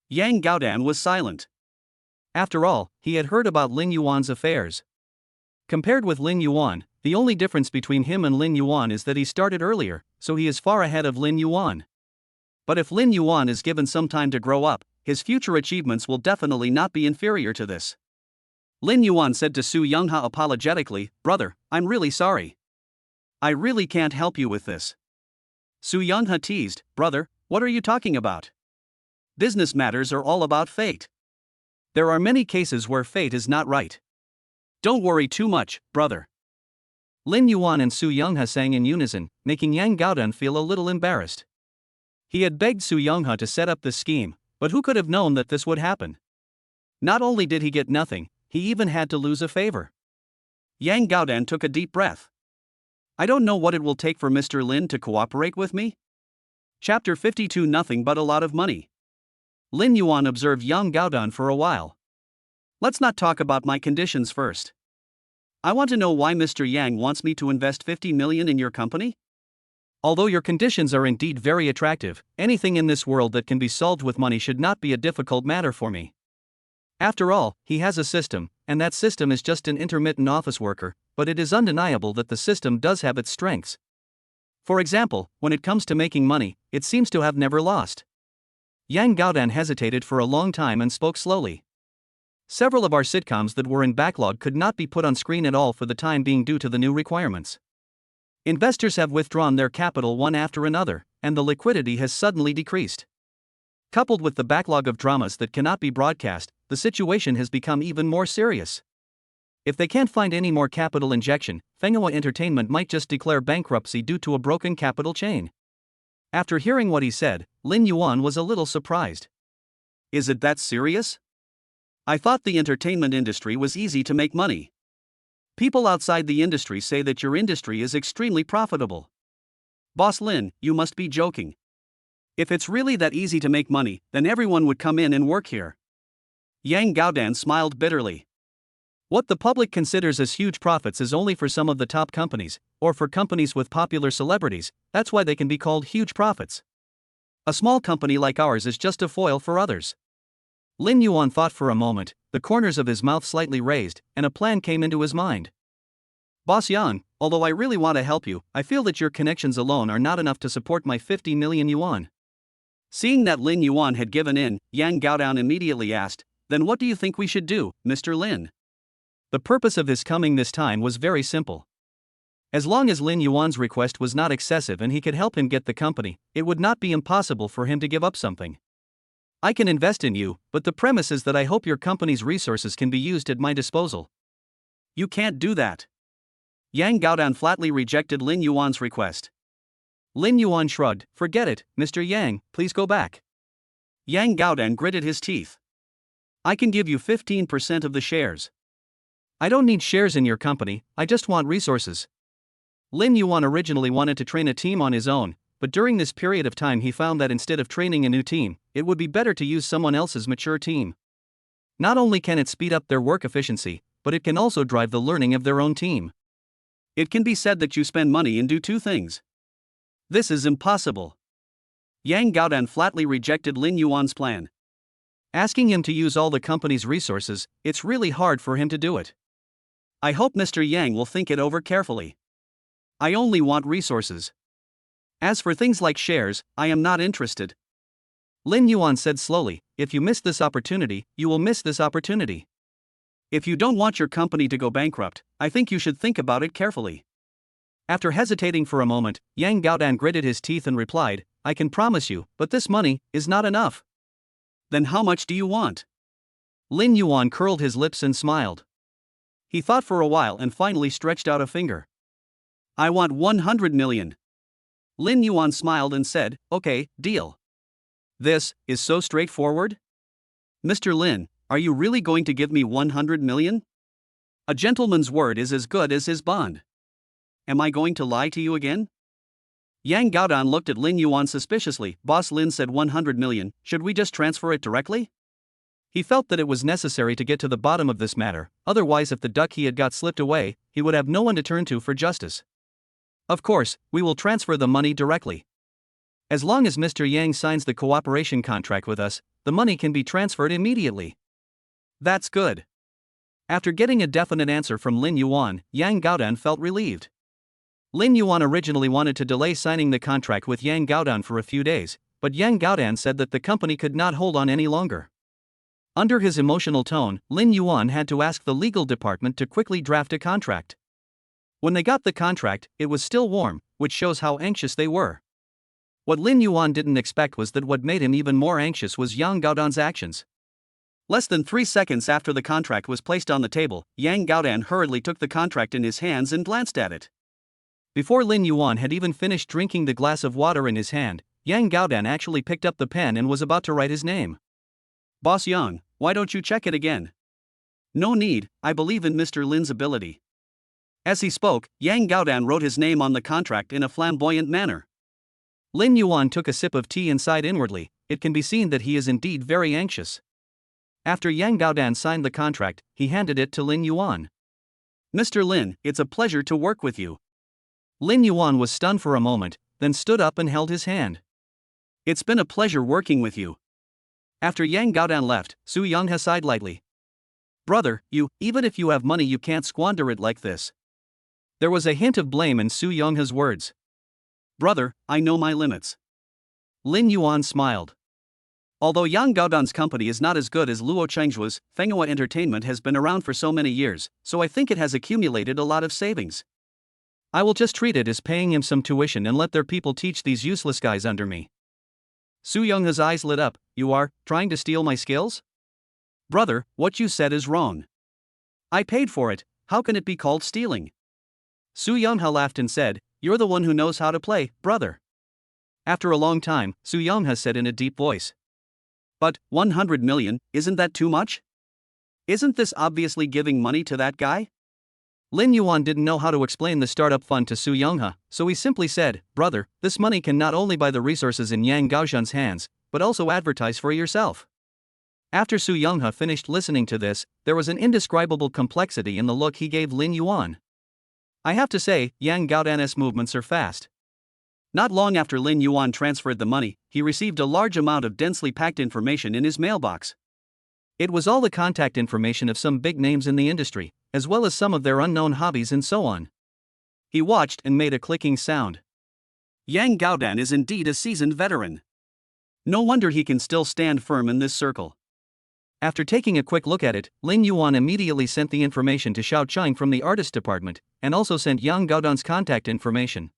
Yang Gaodan was silent. After all, he had heard about Lin Yuan's affairs. Compared with Lin Yuan, the only difference between him and Lin Yuan is that he started earlier, so he is far ahead of Lin Yuan. But if Lin Yuan is given some time to grow up, his future achievements will definitely not be inferior to this. Lin Yuan said to Su Youngha apologetically, Brother, I'm really sorry. I really can't help you with this. Su Youngha teased, Brother, what are you talking about? Business matters are all about fate. There are many cases where fate is not right. Don't worry too much, brother. Lin Yuan and Su Youngha sang in unison, making Yang Gaodan feel a little embarrassed. He had begged Su Youngha to set up this scheme, but who could have known that this would happen? Not only did he get nothing, he even had to lose a favor. Yang Gaodan took a deep breath. I don't know what it will take for Mr. Lin to cooperate with me. Chapter 52 Nothing but a lot of money. Lin Yuan observed Yang Gaodan for a while. Let's not talk about my conditions first. I want to know why Mr. Yang wants me to invest 50 million in your company? Although your conditions are indeed very attractive, anything in this world that can be solved with money should not be a difficult matter for me. After all, he has a system, and that system is just an intermittent office worker, but it is undeniable that the system does have its strengths. For example, when it comes to making money, it seems to have never lost. Yang Gaodan hesitated for a long time and spoke slowly. Several of our sitcoms that were in backlog could not be put on screen at all for the time being due to the new requirements. Investors have withdrawn their capital one after another, and the liquidity has suddenly decreased. Coupled with the backlog of dramas that cannot be broadcast, the situation has become even more serious. If they can't find any more capital injection, Fenghua Entertainment might just declare bankruptcy due to a broken capital chain. After hearing what he said, Lin Yuan was a little surprised. Is it that serious? I thought the entertainment industry was easy to make money. People outside the industry say that your industry is extremely profitable. Boss Lin, you must be joking. If it's really that easy to make money, then everyone would come in and work here. Yang Gaodan smiled bitterly. What the public considers as huge profits is only for some of the top companies, or for companies with popular celebrities. That's why they can be called huge profits. A small company like ours is just a foil for others. Lin Yuan thought for a moment, the corners of his mouth slightly raised, and a plan came into his mind. Boss Yang, although I really want to help you, I feel that your connections alone are not enough to support my 50 million yuan. Seeing that Lin Yuan had given in, Yang Gaodan immediately asked, Then what do you think we should do, Mr. Lin? The purpose of his coming this time was very simple. As long as Lin Yuan's request was not excessive and he could help him get the company, it would not be impossible for him to give up something. I can invest in you, but the premise is that I hope your company's resources can be used at my disposal. You can't do that. Yang Gaodan flatly rejected Lin Yuan's request. Lin Yuan shrugged, Forget it, Mr. Yang, please go back. Yang Gaodan gritted his teeth. I can give you 15% of the shares. I don't need shares in your company, I just want resources. Lin Yuan originally wanted to train a team on his own, but during this period of time he found that instead of training a new team, it would be better to use someone else's mature team. Not only can it speed up their work efficiency, but it can also drive the learning of their own team. It can be said that you spend money and do two things. This is impossible. Yang Gaodan flatly rejected Lin Yuan's plan. Asking him to use all the company's resources, it's really hard for him to do it. I hope Mr. Yang will think it over carefully. I only want resources. As for things like shares, I am not interested. Lin Yuan said slowly, if you miss this opportunity, you will miss this opportunity. If you don't want your company to go bankrupt, I think you should think about it carefully. After hesitating for a moment, Yang Gaodan gritted his teeth and replied, I can promise you, but this money is not enough. Then how much do you want? Lin Yuan curled his lips and smiled. He thought for a while and finally stretched out a finger. I want 100 million. Lin Yuan smiled and said, okay, deal. This is so straightforward? Mr. Lin, are you really going to give me 100 million? A gentleman's word is as good as his bond. Am I going to lie to you again? Yang Gaodan looked at Lin Yuan suspiciously. Boss Lin said 100 million, should we just transfer it directly? He felt that it was necessary to get to the bottom of this matter, otherwise if the duck he had got slipped away, he would have no one to turn to for justice. Of course, we will transfer the money directly. As long as Mr. Yang signs the cooperation contract with us, the money can be transferred immediately. That's good. After getting a definite answer from Lin Yuan, Yang Gaodan felt relieved. Lin Yuan originally wanted to delay signing the contract with Yang Gaodan for a few days, but Yang Gaodan said that the company could not hold on any longer. Under his emotional tone, Lin Yuan had to ask the legal department to quickly draft a contract. When they got the contract, it was still warm, which shows how anxious they were. What Lin Yuan didn't expect was that what made him even more anxious was Yang Gaodan's actions. Less than 3 seconds after the contract was placed on the table, Yang Gaodan hurriedly took the contract in his hands and glanced at it. Before Lin Yuan had even finished drinking the glass of water in his hand, Yang Gaodan actually picked up the pen and was about to write his name. Boss Yang, why don't you check it again? No need, I believe in Mr. Lin's ability. As he spoke, Yang Gaodan wrote his name on the contract in a flamboyant manner. Lin Yuan took a sip of tea and sighed inwardly. It can be seen that he is indeed very anxious. After Yang Gaodan signed the contract, he handed it to Lin Yuan. Mr. Lin, it's a pleasure to work with you. Lin Yuan was stunned for a moment, then stood up and held his hand. It's been a pleasure working with you. After Yang Gaodan left, Su Yonghe sighed lightly. Brother, even if you have money, you can't squander it like this. There was a hint of blame in Su Yonghe's words. Brother, I know my limits. Lin Yuan smiled. Although Yang Gaodan's company is not as good as Luo Chengzhuo's, Fenghua Entertainment has been around for so many years, so I think it has accumulated a lot of savings. I will just treat it as paying him some tuition and let their people teach these useless guys under me. Su Yonghe's eyes lit up. You are trying to steal my skills? Brother, what you said is wrong. I paid for it, how can it be called stealing? Su Yonghe laughed and said, you're the one who knows how to play, brother. After a long time, Su Yonghe said in a deep voice. But, 100 million, isn't that too much? Isn't this obviously giving money to that guy? Lin Yuan didn't know how to explain the startup fund to Su Yonghe, so he simply said, brother, this money can not only buy the resources in Yang Gaodan's hands, but also advertise for yourself. After Su Yonghe finished listening to this, there was an indescribable complexity in the look he gave Lin Yuan. I have to say, Yang Gaodan's movements are fast. Not long after Lin Yuan transferred the money, he received a large amount of densely packed information in his mailbox. It was all the contact information of some big names in the industry, as well as some of their unknown hobbies and so on. He watched and made a clicking sound. Yang Gaodan is indeed a seasoned veteran. No wonder he can still stand firm in this circle. After taking a quick look at it, Lin Yuan immediately sent the information to Xiao Cheng from the artist department, and also sent Yang Gaodan's contact information.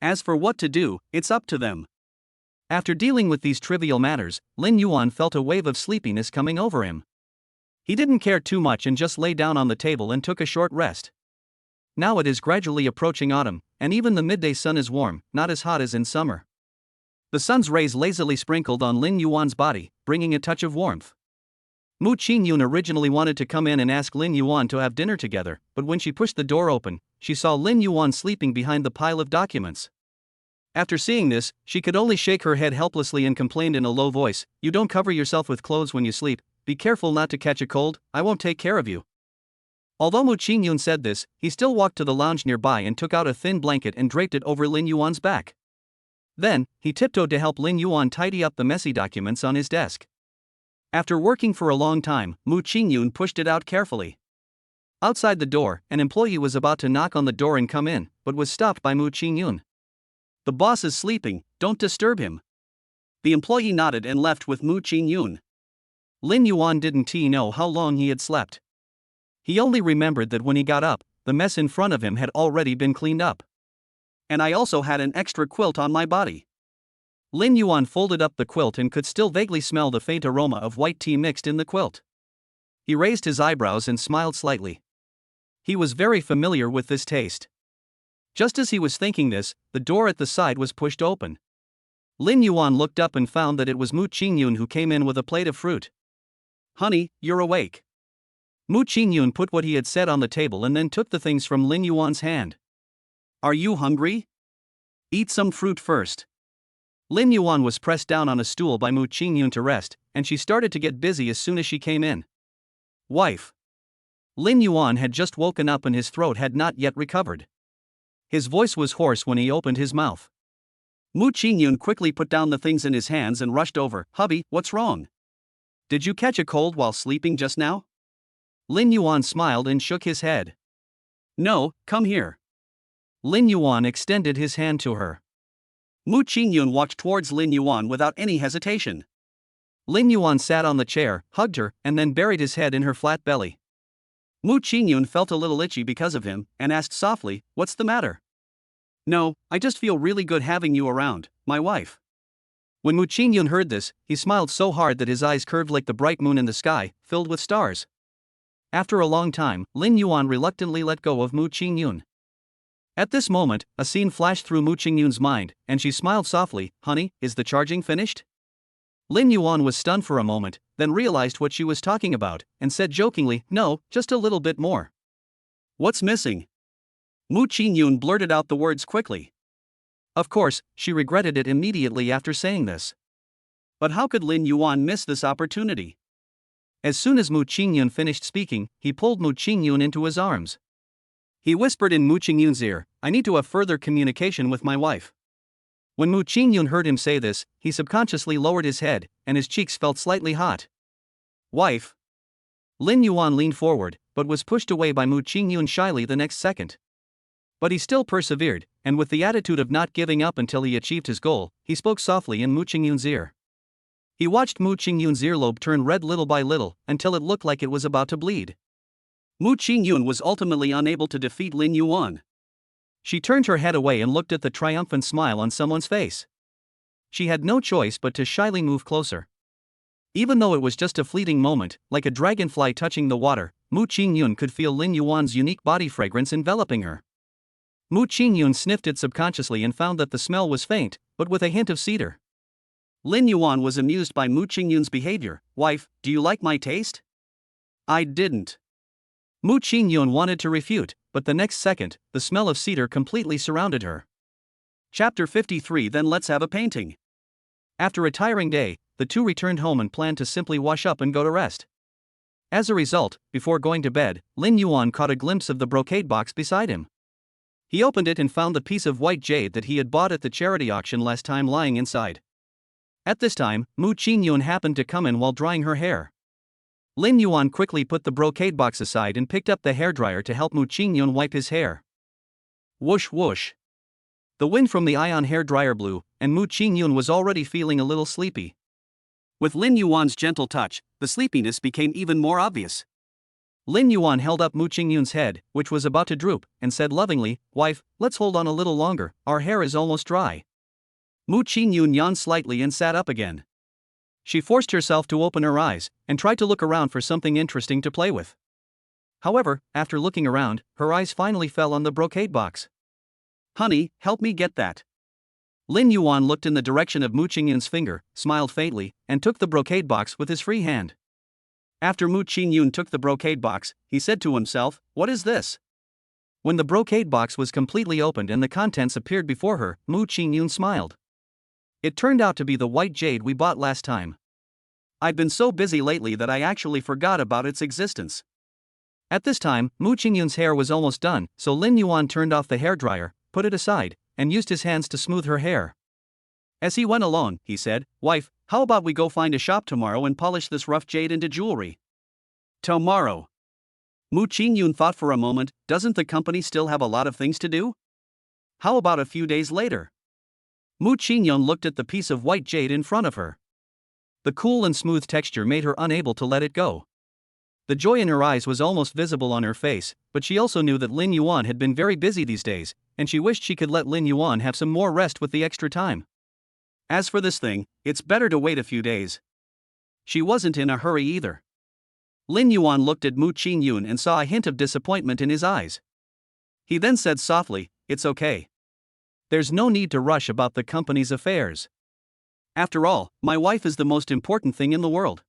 As for what to do, it's up to them. After dealing with these trivial matters, Lin Yuan felt a wave of sleepiness coming over him. He didn't care too much and just lay down on the table and took a short rest. Now it is gradually approaching autumn, and even the midday sun is warm, not as hot as in summer. The sun's rays lazily sprinkled on Lin Yuan's body, bringing a touch of warmth. Mu Qingyun originally wanted to come in and ask Lin Yuan to have dinner together, but when she pushed the door open, she saw Lin Yuan sleeping behind the pile of documents. After seeing this, she could only shake her head helplessly and complained in a low voice, "You don't cover yourself with clothes when you sleep, be careful not to catch a cold, I won't take care of you." Although Mu Qingyun said this, he still walked to the lounge nearby and took out a thin blanket and draped it over Lin Yuan's back. Then, he tiptoed to help Lin Yuan tidy up the messy documents on his desk. After working for a long time, Mu Qingyun pushed it out carefully. Outside the door, an employee was about to knock on the door and come in, but was stopped by Mu Qingyun. The boss is sleeping, don't disturb him. The employee nodded and left with Mu Qingyun. Lin Yuan didn't know how long he had slept. He only remembered that when he got up, the mess in front of him had already been cleaned up. And I also had an extra quilt on my body. Lin Yuan folded up the quilt and could still vaguely smell the faint aroma of white tea mixed in the quilt. He raised his eyebrows and smiled slightly. He was very familiar with this taste. Just as he was thinking this, the door at the side was pushed open. Lin Yuan looked up and found that it was Mu Qingyun who came in with a plate of fruit. "Honey, you're awake." Mu Qingyun put what he had said on the table and then took the things from Lin Yuan's hand. "Are you hungry? Eat some fruit first." Lin Yuan was pressed down on a stool by Mu Qingyun to rest, and she started to get busy as soon as she came in. "Wife." Lin Yuan had just woken up and his throat had not yet recovered. His voice was hoarse when he opened his mouth. Mu Qingyun quickly put down the things in his hands and rushed over. "Hubby, what's wrong? Did you catch a cold while sleeping just now?" Lin Yuan smiled and shook his head. "No, come here." Lin Yuan extended his hand to her. Mu Qingyun walked towards Lin Yuan without any hesitation. Lin Yuan sat on the chair, hugged her, and then buried his head in her flat belly. Mu Qingyun felt a little itchy because of him, and asked softly, "What's the matter?" "No, I just feel really good having you around, my wife." When Mu Qingyun heard this, he smiled so hard that his eyes curved like the bright moon in the sky, filled with stars. After a long time, Lin Yuan reluctantly let go of Mu Qingyun. At this moment, a scene flashed through Mu Qingyun's mind, and she smiled softly. "Honey, is the charging finished?" Lin Yuan was stunned for a moment, then realized what she was talking about, and said jokingly, "No, just a little bit more." "What's missing?" Mu Qingyun blurted out the words quickly. Of course, she regretted it immediately after saying this. But how could Lin Yuan miss this opportunity? As soon as Mu Qingyun finished speaking, he pulled Mu Qingyun into his arms. He whispered in Mu Qingyun's ear, "I need to have further communication with my wife." When Mu Qingyun heard him say this, he subconsciously lowered his head, and his cheeks felt slightly hot. "Wife?" Lin Yuan leaned forward, but was pushed away by Mu Qingyun shyly the next second. But he still persevered, and with the attitude of not giving up until he achieved his goal, he spoke softly in Mu Qingyun's ear. He watched Mu Qingyun's earlobe turn red little by little, until it looked like it was about to bleed. Mu Qingyun was ultimately unable to defeat Lin Yuan. She turned her head away and looked at the triumphant smile on someone's face. She had no choice but to shyly move closer. Even though it was just a fleeting moment, like a dragonfly touching the water, Mu Qingyun could feel Lin Yuan's unique body fragrance enveloping her. Mu Qingyun sniffed it subconsciously and found that the smell was faint, but with a hint of cedar. Lin Yuan was amused by Mu Qingyun's behavior. "Wife, do you like my taste?" "I didn't." Mu Qingyun wanted to refute, but the next second, the smell of cedar completely surrounded her. Chapter 53. Then let's have a painting. After a tiring day, the two returned home and planned to simply wash up and go to rest. As a result, before going to bed, Lin Yuan caught a glimpse of the brocade box beside him. He opened it and found the piece of white jade that he had bought at the charity auction last time lying inside. At this time, Mu Qingyun happened to come in while drying her hair. Lin Yuan quickly put the brocade box aside and picked up the hairdryer to help Mu Qingyun wipe his hair. Whoosh whoosh. The wind from the ion hairdryer blew, and Mu Qingyun was already feeling a little sleepy. With Lin Yuan's gentle touch, the sleepiness became even more obvious. Lin Yuan held up Mu Qingyun's head, which was about to droop, and said lovingly, "Wife, let's hold on a little longer, our hair is almost dry." Mu Qingyun yawned slightly and sat up again. She forced herself to open her eyes, and tried to look around for something interesting to play with. However, after looking around, her eyes finally fell on the brocade box. "Honey, help me get that." Lin Yuan looked in the direction of Mu Qingyun's finger, smiled faintly, and took the brocade box with his free hand. After Mu Qingyun took the brocade box, he said to himself, "What is this?" When the brocade box was completely opened and the contents appeared before her, Mu Qingyun smiled. It turned out to be the white jade we bought last time. I'd been so busy lately that I actually forgot about its existence. At this time, Mu Qingyun's hair was almost done, so Lin Yuan turned off the hairdryer, put it aside, and used his hands to smooth her hair. As he went along, he said, "Wife, how about we go find a shop tomorrow and polish this rough jade into jewelry?" Tomorrow. Mu Qingyun thought for a moment, doesn't the company still have a lot of things to do? How about a few days later? Mu Qingyun looked at the piece of white jade in front of her. The cool and smooth texture made her unable to let it go. The joy in her eyes was almost visible on her face, but she also knew that Lin Yuan had been very busy these days, and she wished she could let Lin Yuan have some more rest with the extra time. As for this thing, it's better to wait a few days. She wasn't in a hurry either. Lin Yuan looked at Mu Qingyun and saw a hint of disappointment in his eyes. He then said softly, "It's okay. There's no need to rush about the company's affairs. After all, my wife is the most important thing in the world.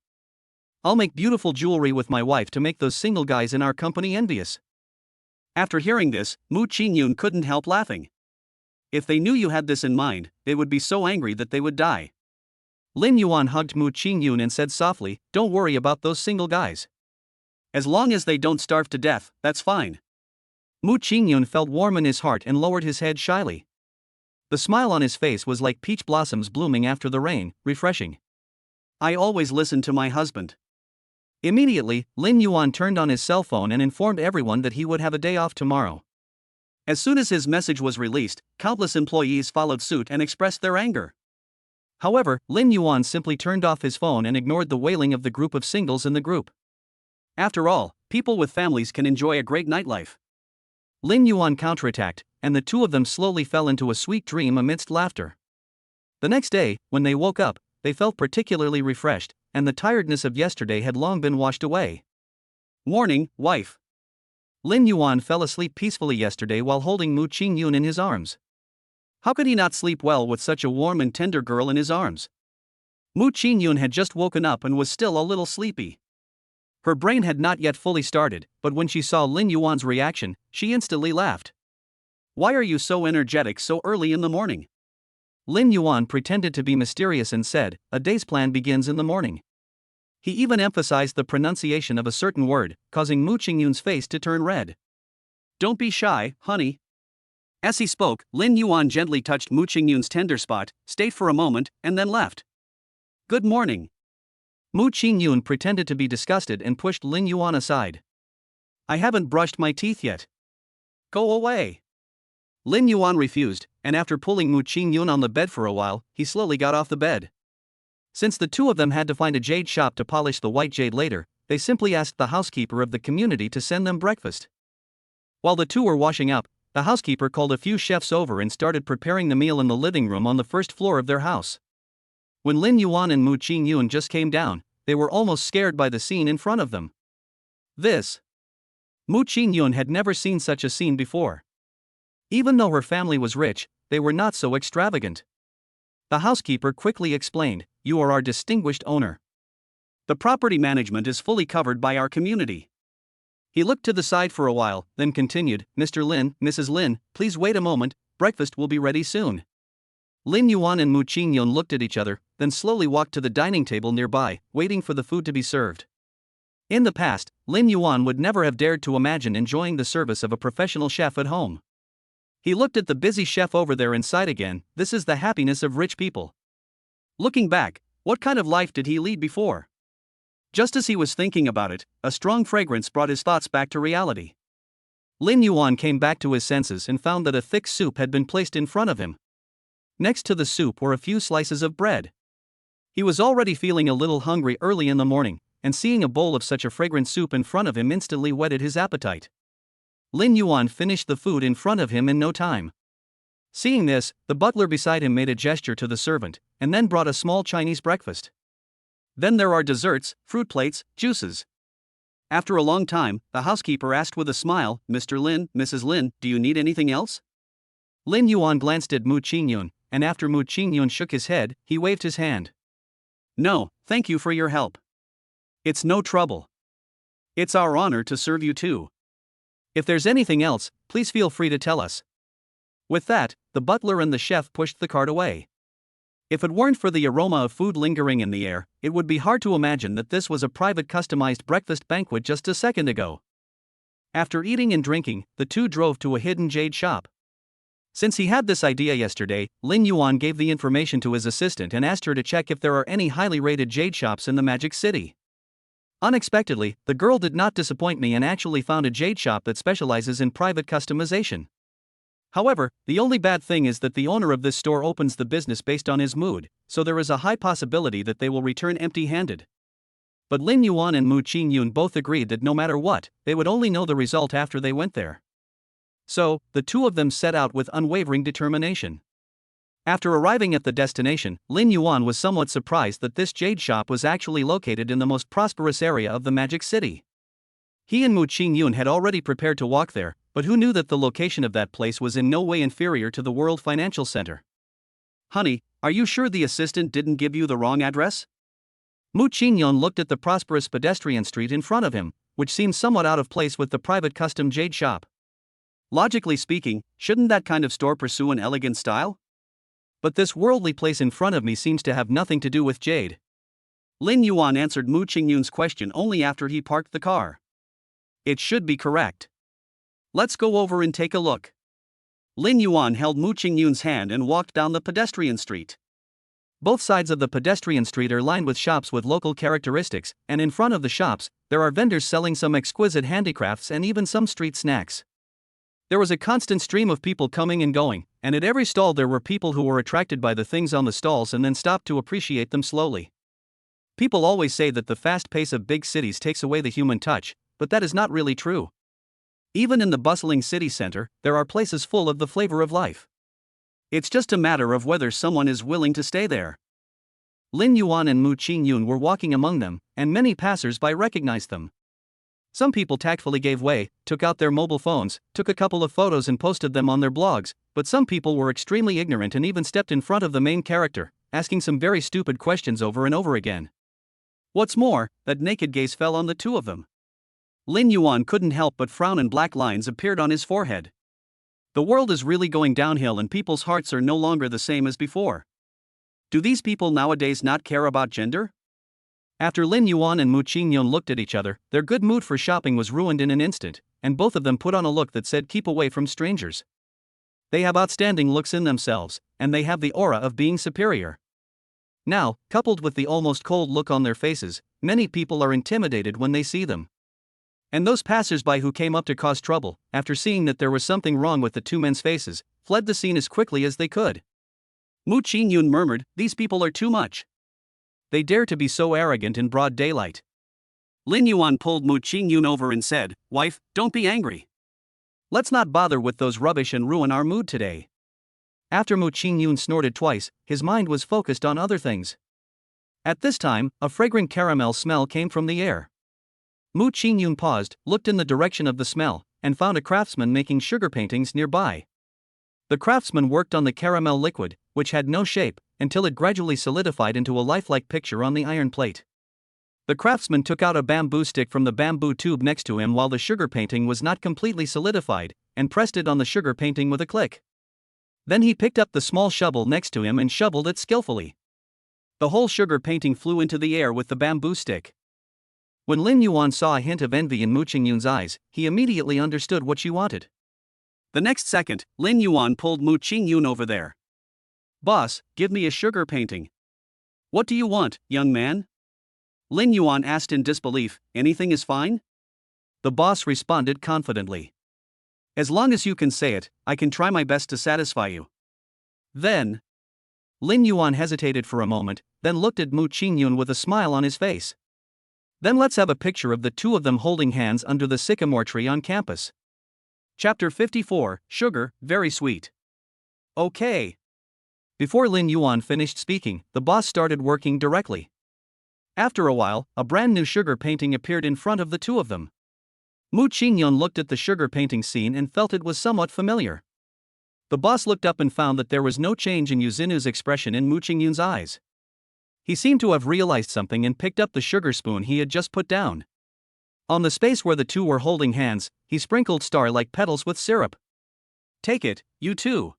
I'll make beautiful jewelry with my wife to make those single guys in our company envious." After hearing this, Mu Qingyun couldn't help laughing. If they knew you had this in mind, they would be so angry that they would die. Lin Yuan hugged Mu Qingyun and said softly, "Don't worry about those single guys. As long as they don't starve to death, that's fine." Mu Qingyun felt warm in his heart and lowered his head shyly. The smile on his face was like peach blossoms blooming after the rain, refreshing. "I always listen to my husband." Immediately, Lin Yuan turned on his cell phone and informed everyone that he would have a day off tomorrow. As soon as his message was released, countless employees followed suit and expressed their anger. However, Lin Yuan simply turned off his phone and ignored the wailing of the group of singles in the group. After all, people with families can enjoy a great nightlife. Lin Yuan counterattacked, and the two of them slowly fell into a sweet dream amidst laughter. The next day, when they woke up, they felt particularly refreshed, and the tiredness of yesterday had long been washed away. Warning, wife. Lin Yuan fell asleep peacefully yesterday while holding Mu Qingyun in his arms. How could he not sleep well with such a warm and tender girl in his arms? Mu Qingyun had just woken up and was still a little sleepy. Her brain had not yet fully started, but when she saw Lin Yuan's reaction, she instantly laughed. "Why are you so energetic so early in the morning?" Lin Yuan pretended to be mysterious and said, "A day's plan begins in the morning." He even emphasized the pronunciation of a certain word, causing Mu Qingyun's face to turn red. "Don't be shy, honey." As he spoke, Lin Yuan gently touched Mu Qingyun's tender spot, stayed for a moment, and then left. "Good morning." Mu Qingyun pretended to be disgusted and pushed Lin Yuan aside. "I haven't brushed my teeth yet." "Go away." Lin Yuan refused, and after pulling Mu Qingyun on the bed for a while, he slowly got off the bed. Since the two of them had to find a jade shop to polish the white jade later, they simply asked the housekeeper of the community to send them breakfast. While the two were washing up, the housekeeper called a few chefs over and started preparing the meal in the living room on the first floor of their house. When Lin Yuan and Mu Qingyun just came down, they were almost scared by the scene in front of them. Mu Qingyun had never seen such a scene before. Even though her family was rich, they were not so extravagant. The housekeeper quickly explained, "You are our distinguished owner. The property management is fully covered by our community." He looked to the side for a while, then continued, "Mr. Lin, Mrs. Lin, please wait a moment, breakfast will be ready soon." Lin Yuan and Mu Qingyun looked at each other, then slowly walked to the dining table nearby, waiting for the food to be served. In the past, Lin Yuan would never have dared to imagine enjoying the service of a professional chef at home. He looked at the busy chef over there and sighed again. This is the happiness of rich people. Looking back, what kind of life did he lead before? Just as he was thinking about it, a strong fragrance brought his thoughts back to reality. Lin Yuan came back to his senses and found that a thick soup had been placed in front of him. Next to the soup were a few slices of bread. He was already feeling a little hungry early in the morning, and seeing a bowl of such a fragrant soup in front of him instantly whetted his appetite. Lin Yuan finished the food in front of him in no time. Seeing this, the butler beside him made a gesture to the servant, and then brought a small Chinese breakfast. Then there are desserts, fruit plates, juices. After a long time, the housekeeper asked with a smile, "Mr. Lin, Mrs. Lin, do you need anything else?" Lin Yuan glanced at Mu Qingyun, and after Mu Qingyun shook his head, he waved his hand. "No, thank you for your help. It's no trouble. It's our honor to serve you too. If there's anything else, please feel free to tell us." With that, the butler and the chef pushed the cart away. If it weren't for the aroma of food lingering in the air, it would be hard to imagine that this was a private customized breakfast banquet just a second ago. After eating and drinking, the two drove to a hidden jade shop. Since he had this idea yesterday, Lin Yuan gave the information to his assistant and asked her to check if there are any highly rated jade shops in the Magic City. Unexpectedly, the girl did not disappoint me and actually found a jade shop that specializes in private customization. However, the only bad thing is that the owner of this store opens the business based on his mood, so there is a high possibility that they will return empty-handed. But Lin Yuan and Mu Qingyun both agreed that no matter what, they would only know the result after they went there. So, the two of them set out with unwavering determination. After arriving at the destination, Lin Yuan was somewhat surprised that this jade shop was actually located in the most prosperous area of the Magic City. He and Mu Qingyun had already prepared to walk there, but who knew that the location of that place was in no way inferior to the World Financial Center? Honey, are you sure the assistant didn't give you the wrong address? Mu Qingyun looked at the prosperous pedestrian street in front of him, which seemed somewhat out of place with the private custom jade shop. Logically speaking, shouldn't that kind of store pursue an elegant style? But this worldly place in front of me seems to have nothing to do with jade. Lin Yuan answered Mu Qingyun's question only after he parked the car. It should be correct. Let's go over and take a look. Lin Yuan held Mu Qingyun's hand and walked down the pedestrian street. Both sides of the pedestrian street are lined with shops with local characteristics, and in front of the shops, there are vendors selling some exquisite handicrafts and even some street snacks. There was a constant stream of people coming and going, and at every stall there were people who were attracted by the things on the stalls and then stopped to appreciate them slowly. People always say that the fast pace of big cities takes away the human touch, but that is not really true. Even in the bustling city center, there are places full of the flavor of life. It's just a matter of whether someone is willing to stay there. Lin Yuan and Mu Qingyun were walking among them, and many passers-by recognized them. Some people tactfully gave way, took out their mobile phones, took a couple of photos and posted them on their blogs, but some people were extremely ignorant and even stepped in front of the main character, asking some very stupid questions over and over again. What's more, that naked gaze fell on the two of them. Lin Yuan couldn't help but frown and black lines appeared on his forehead. The world is really going downhill and people's hearts are no longer the same as before. Do these people nowadays not care about gender? After Lin Yuan and Mu Qingyun looked at each other, their good mood for shopping was ruined in an instant, and both of them put on a look that said keep away from strangers. They have outstanding looks in themselves, and they have the aura of being superior. Now, coupled with the almost cold look on their faces, many people are intimidated when they see them. And those passers-by who came up to cause trouble, after seeing that there was something wrong with the two men's faces, fled the scene as quickly as they could. Mu Qingyun murmured, "These people are too much. They dare to be so arrogant in broad daylight." Lin Yuan pulled Mu Qingyun over and said, "Wife, don't be angry. Let's not bother with those rubbish and ruin our mood today." After Mu Qingyun snorted twice, his mind was focused on other things. At this time, a fragrant caramel smell came from the air. Mu Qingyun paused, looked in the direction of the smell, and found a craftsman making sugar paintings nearby. The craftsman worked on the caramel liquid, which had no shape, until it gradually solidified into a lifelike picture on the iron plate. The craftsman took out a bamboo stick from the bamboo tube next to him while the sugar painting was not completely solidified, and pressed it on the sugar painting with a click. Then he picked up the small shovel next to him and shoveled it skillfully. The whole sugar painting flew into the air with the bamboo stick. When Lin Yuan saw a hint of envy in Mu Qingyun's eyes, he immediately understood what she wanted. The next second, Lin Yuan pulled Mu Qingyun over there. "Boss, give me a sugar painting." "What do you want, young man?" Lin Yuan asked in disbelief. "Anything is fine?" The boss responded confidently. "As long as you can say it, I can try my best to satisfy you." Then, Lin Yuan hesitated for a moment, then looked at Mu Qingyun with a smile on his face. "Then let's have a picture of the two of them holding hands under the sycamore tree on campus." Chapter 54, Sugar, Very Sweet. Okay. Before Lin Yuan finished speaking, the boss started working directly. After a while, a brand new sugar painting appeared in front of the two of them. Mu Qingyun looked at the sugar painting scene and felt it was somewhat familiar. The boss looked up and found that there was no change in Yuzinu's expression in Mu Qingyun's eyes. He seemed to have realized something and picked up the sugar spoon he had just put down. On the space where the two were holding hands, he sprinkled star-like petals with syrup. "Take it, you two."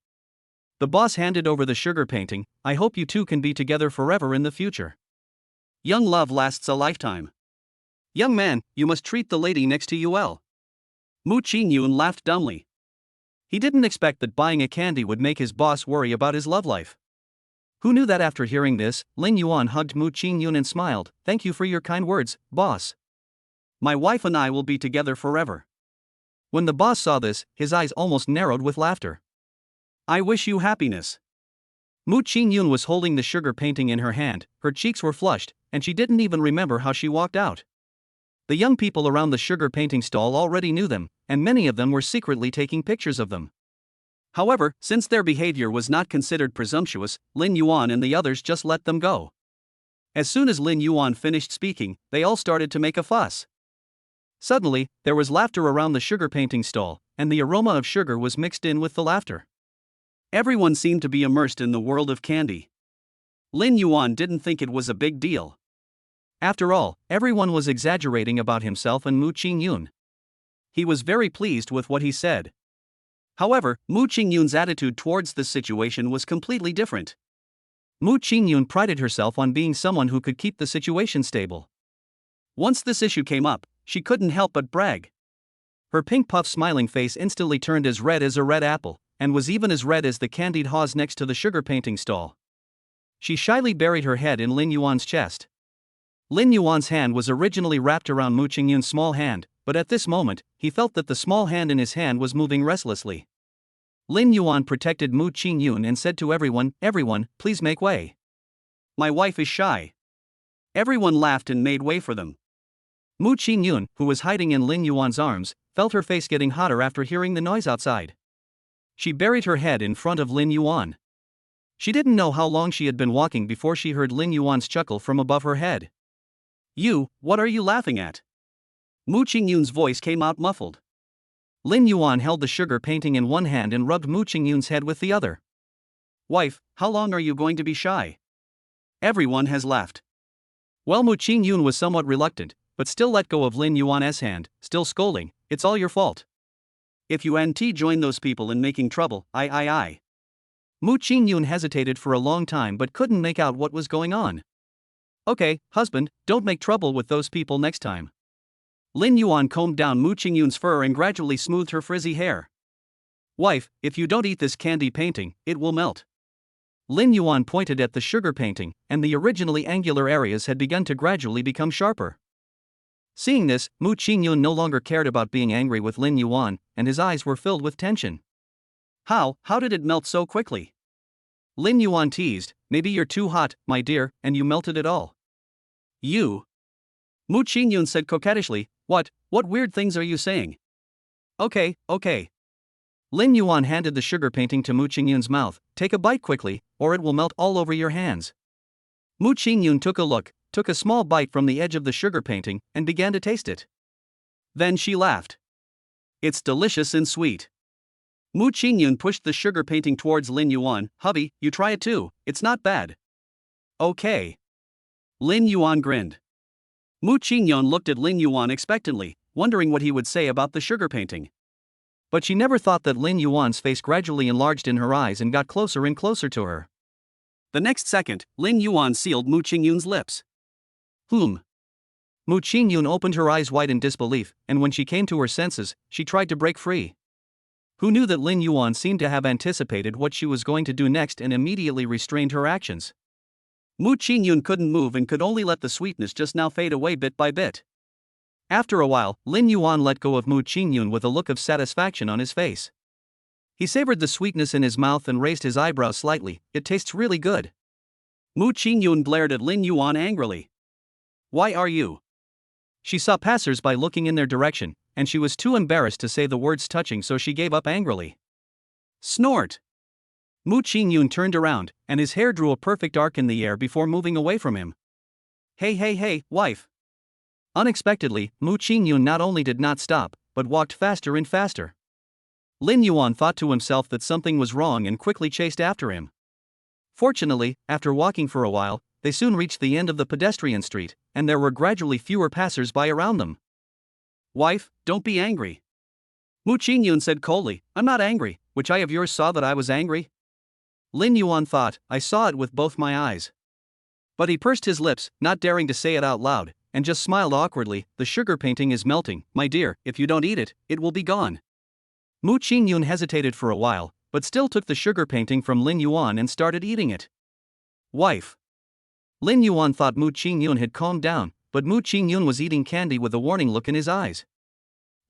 The boss handed over the sugar painting. "I hope you two can be together forever in the future. Young love lasts a lifetime. Young man, you must treat the lady next to you well." Mu Qingyun laughed dumbly. He didn't expect that buying a candy would make his boss worry about his love life. Who knew that? After hearing this, Lin Yuan hugged Mu Qingyun and smiled. "Thank you for your kind words, boss. My wife and I will be together forever." When the boss saw this, his eyes almost narrowed with laughter. I wish you happiness. Mu Qingyun was holding the sugar painting in her hand, her cheeks were flushed, and she didn't even remember how she walked out. The young people around the sugar painting stall already knew them, and many of them were secretly taking pictures of them. However, since their behavior was not considered presumptuous, Lin Yuan and the others just let them go. As soon as Lin Yuan finished speaking, they all started to make a fuss. Suddenly, there was laughter around the sugar painting stall, and the aroma of sugar was mixed in with the laughter. Everyone seemed to be immersed in the world of candy. Lin Yuan didn't think it was a big deal. After all, everyone was exaggerating about himself and Mu Qingyun. He was very pleased with what he said. However, Mu Qingyun's attitude towards the situation was completely different. Mu Qingyun prided herself on being someone who could keep the situation stable. Once this issue came up, she couldn't help but brag. Her pink puff smiling face instantly turned as red as a red apple, and was even as red as the candied haws next to the sugar painting stall. She shyly buried her head in Lin Yuan's chest. Lin Yuan's hand was originally wrapped around Mu Qingyun's small hand, but at this moment, he felt that the small hand in his hand was moving restlessly. Lin Yuan protected Mu Qingyun and said to everyone, "Everyone, please make way. My wife is shy." Everyone laughed and made way for them. Mu Qingyun, who was hiding in Lin Yuan's arms, felt her face getting hotter after hearing the noise outside. She buried her head in front of Lin Yuan. She didn't know how long she had been walking before she heard Lin Yuan's chuckle from above her head. "You, what are you laughing at?" Mu Qingyun's voice came out muffled. Lin Yuan held the sugar painting in one hand and rubbed Mu Qingyun's head with the other. "Wife, how long are you going to be shy?" Everyone has laughed. Well, Mu Qingyun was somewhat reluctant, but still let go of Lin Yuan's hand, still scolding, "It's all your fault. If you join those people in making trouble, I. Mu Qingyun hesitated for a long time but couldn't make out what was going on. "Okay, husband, don't make trouble with those people next time." Lin Yuan combed down Mu Qingyun's fur and gradually smoothed her frizzy hair. "Wife, if you don't eat this candy painting, it will melt." Lin Yuan pointed at the sugar painting, and the originally angular areas had begun to gradually become sharper. Seeing this, Mu Qingyun no longer cared about being angry with Lin Yuan, and his eyes were filled with tension. How did it melt so quickly?" Lin Yuan teased, "Maybe you're too hot, my dear, and you melted it all." "You?" Mu Qingyun said coquettishly, What weird things are you saying?" Okay. Lin Yuan handed the sugar painting to Mu Qingyun's mouth. "Take a bite quickly, or it will melt all over your hands." Mu Qingyun took a look, took a small bite from the edge of the sugar painting, and began to taste it. Then she laughed. "It's delicious and sweet." Mu Qingyun pushed the sugar painting towards Lin Yuan. "Hubby, you try it too, it's not bad." "Okay." Lin Yuan grinned. Mu Qingyun looked at Lin Yuan expectantly, wondering what he would say about the sugar painting. But she never thought that Lin Yuan's face gradually enlarged in her eyes and got closer and closer to her. The next second, Lin Yuan sealed Mu Qingyun's lips. Mu Qingyun opened her eyes wide in disbelief, and when she came to her senses, she tried to break free. Who knew that Lin Yuan seemed to have anticipated what she was going to do next and immediately restrained her actions. Mu Qingyun couldn't move and could only let the sweetness just now fade away bit by bit. After a while, Lin Yuan let go of Mu Qingyun with a look of satisfaction on his face. He savored the sweetness in his mouth and raised his eyebrows slightly. "It tastes really good." Mu Qingyun glared at Lin Yuan angrily. "Why are you?" She saw passers-by looking in their direction, and she was too embarrassed to say the words touching, so she gave up angrily. Snort! Mu Qingyun turned around, and his hair drew a perfect arc in the air before moving away from him. Hey, wife! Unexpectedly, Mu Qingyun not only did not stop, but walked faster and faster. Lin Yuan thought to himself that something was wrong and quickly chased after him. Fortunately, after walking for a while, they soon reached the end of the pedestrian street, and there were gradually fewer passers-by around them. "Wife, don't be angry." Mu Qingyun said coldly. "I'm not angry. Which eye of yours saw that I was angry?" Lin Yuan thought, "I saw it with both my eyes." But he pursed his lips, not daring to say it out loud, and just smiled awkwardly. "The sugar painting is melting, my dear. If you don't eat it, it will be gone." Mu Qingyun hesitated for a while, but still took the sugar painting from Lin Yuan and started eating it. "Wife." Lin Yuan thought Mu Qingyun had calmed down, but Mu Qingyun was eating candy with a warning look in his eyes.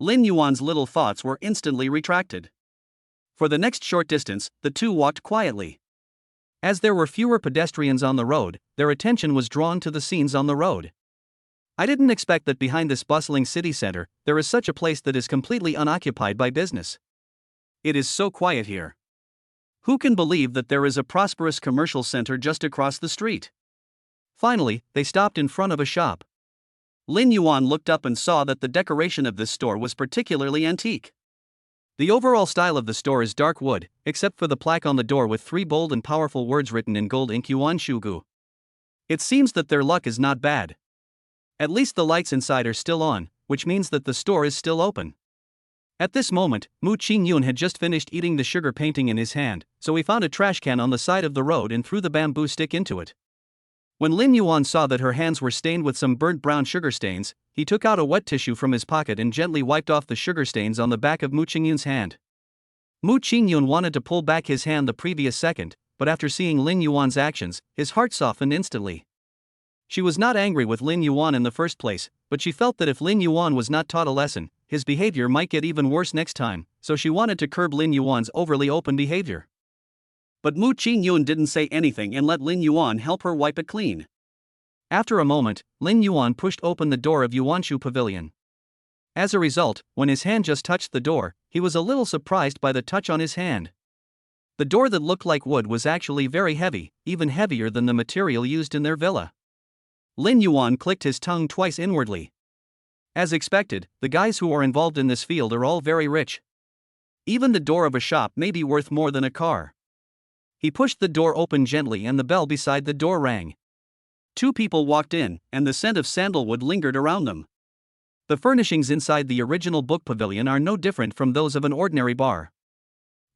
Lin Yuan's little thoughts were instantly retracted. For the next short distance, the two walked quietly. As there were fewer pedestrians on the road, their attention was drawn to the scenes on the road. I didn't expect that behind this bustling city center, there is such a place that is completely unoccupied by business. It is so quiet here. Who can believe that there is a prosperous commercial center just across the street? Finally, they stopped in front of a shop. Lin Yuan looked up and saw that the decoration of this store was particularly antique. The overall style of the store is dark wood, except for the plaque on the door with 3 bold and powerful words written in gold ink Yuan Shugu. It seems that their luck is not bad. At least the lights inside are still on, which means that the store is still open. At this moment, Mu Qingyun had just finished eating the sugar painting in his hand, so he found a trash can on the side of the road and threw the bamboo stick into it. When Lin Yuan saw that her hands were stained with some burnt brown sugar stains, he took out a wet tissue from his pocket and gently wiped off the sugar stains on the back of Mu Qingyun's hand. Mu Qingyun wanted to pull back his hand the previous second, but after seeing Lin Yuan's actions, his heart softened instantly. She was not angry with Lin Yuan in the first place, but she felt that if Lin Yuan was not taught a lesson, his behavior might get even worse next time, so she wanted to curb Lin Yuan's overly open behavior. But Mu Qingyun didn't say anything and let Lin Yuan help her wipe it clean. After a moment, Lin Yuan pushed open the door of Yuanshu Pavilion. As a result, when his hand just touched the door, he was a little surprised by the touch on his hand. The door that looked like wood was actually very heavy, even heavier than the material used in their villa. Lin Yuan clicked his tongue twice inwardly. As expected, the guys who are involved in this field are all very rich. Even the door of a shop may be worth more than a car. He pushed the door open gently and the bell beside the door rang. 2 people walked in, and the scent of sandalwood lingered around them. The furnishings inside the original book pavilion are no different from those of an ordinary bar.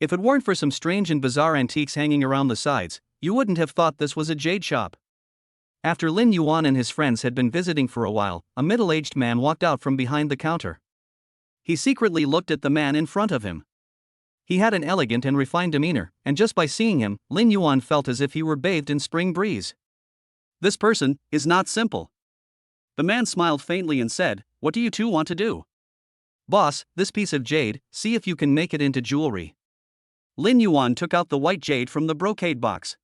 If it weren't for some strange and bizarre antiques hanging around the sides, you wouldn't have thought this was a jade shop. After Lin Yuan and his friends had been visiting for a while, a middle-aged man walked out from behind the counter. He secretly looked at the man in front of him. He had an elegant and refined demeanor, and just by seeing him, Lin Yuan felt as if he were bathed in spring breeze. This person is not simple. The man smiled faintly and said, "What do you two want to do?" "Boss, this piece of jade, see if you can make it into jewelry." Lin Yuan took out the white jade from the brocade box.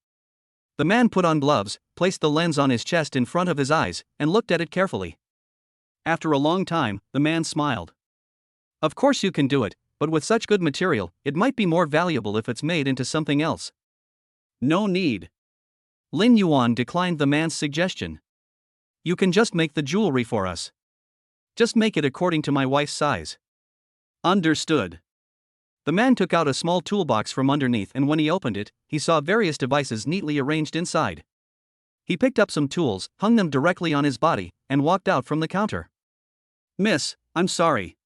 The man put on gloves, placed the lens on his chest in front of his eyes, and looked at it carefully. After a long time, the man smiled. "Of course you can do it, but with such good material, it might be more valuable if it's made into something else." "No need." Lin Yuan declined the man's suggestion. "You can just make the jewelry for us. Just make it according to my wife's size." "Understood." The man took out a small toolbox from underneath, and when he opened it, he saw various devices neatly arranged inside. He picked up some tools, hung them directly on his body, and walked out from the counter. "Miss, I'm sorry."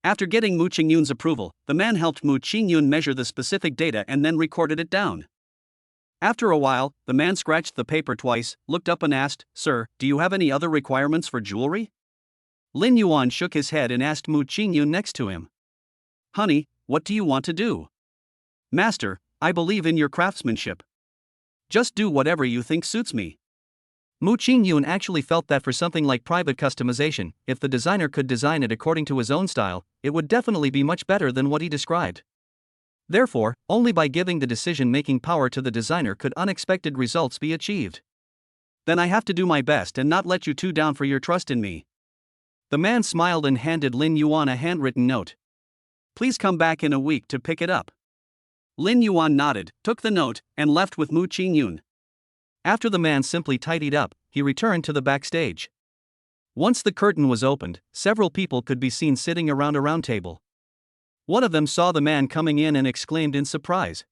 After getting Mu Qingyun's approval, the man helped Mu Qingyun measure the specific data and then recorded it down. After a while, the man scratched the paper twice, looked up and asked, "Sir, do you have any other requirements for jewelry?" Lin Yuan shook his head and asked Mu Qingyun next to him, "Honey, what do you want to do?" "Master, I believe in your craftsmanship. Just do whatever you think suits me." Mu Qingyun actually felt that for something like private customization, if the designer could design it according to his own style, it would definitely be much better than what he described. Therefore, only by giving the decision-making power to the designer could unexpected results be achieved. "Then I have to do my best and not let you two down for your trust in me." The man smiled and handed Lin Yuan a handwritten note. "Please come back in a week to pick it up." Lin Yuan nodded, took the note, and left with Mu Qingyun. After the man simply tidied up, he returned to the backstage. Once the curtain was opened, several people could be seen sitting around a round table. One of them saw the man coming in and exclaimed in surprise,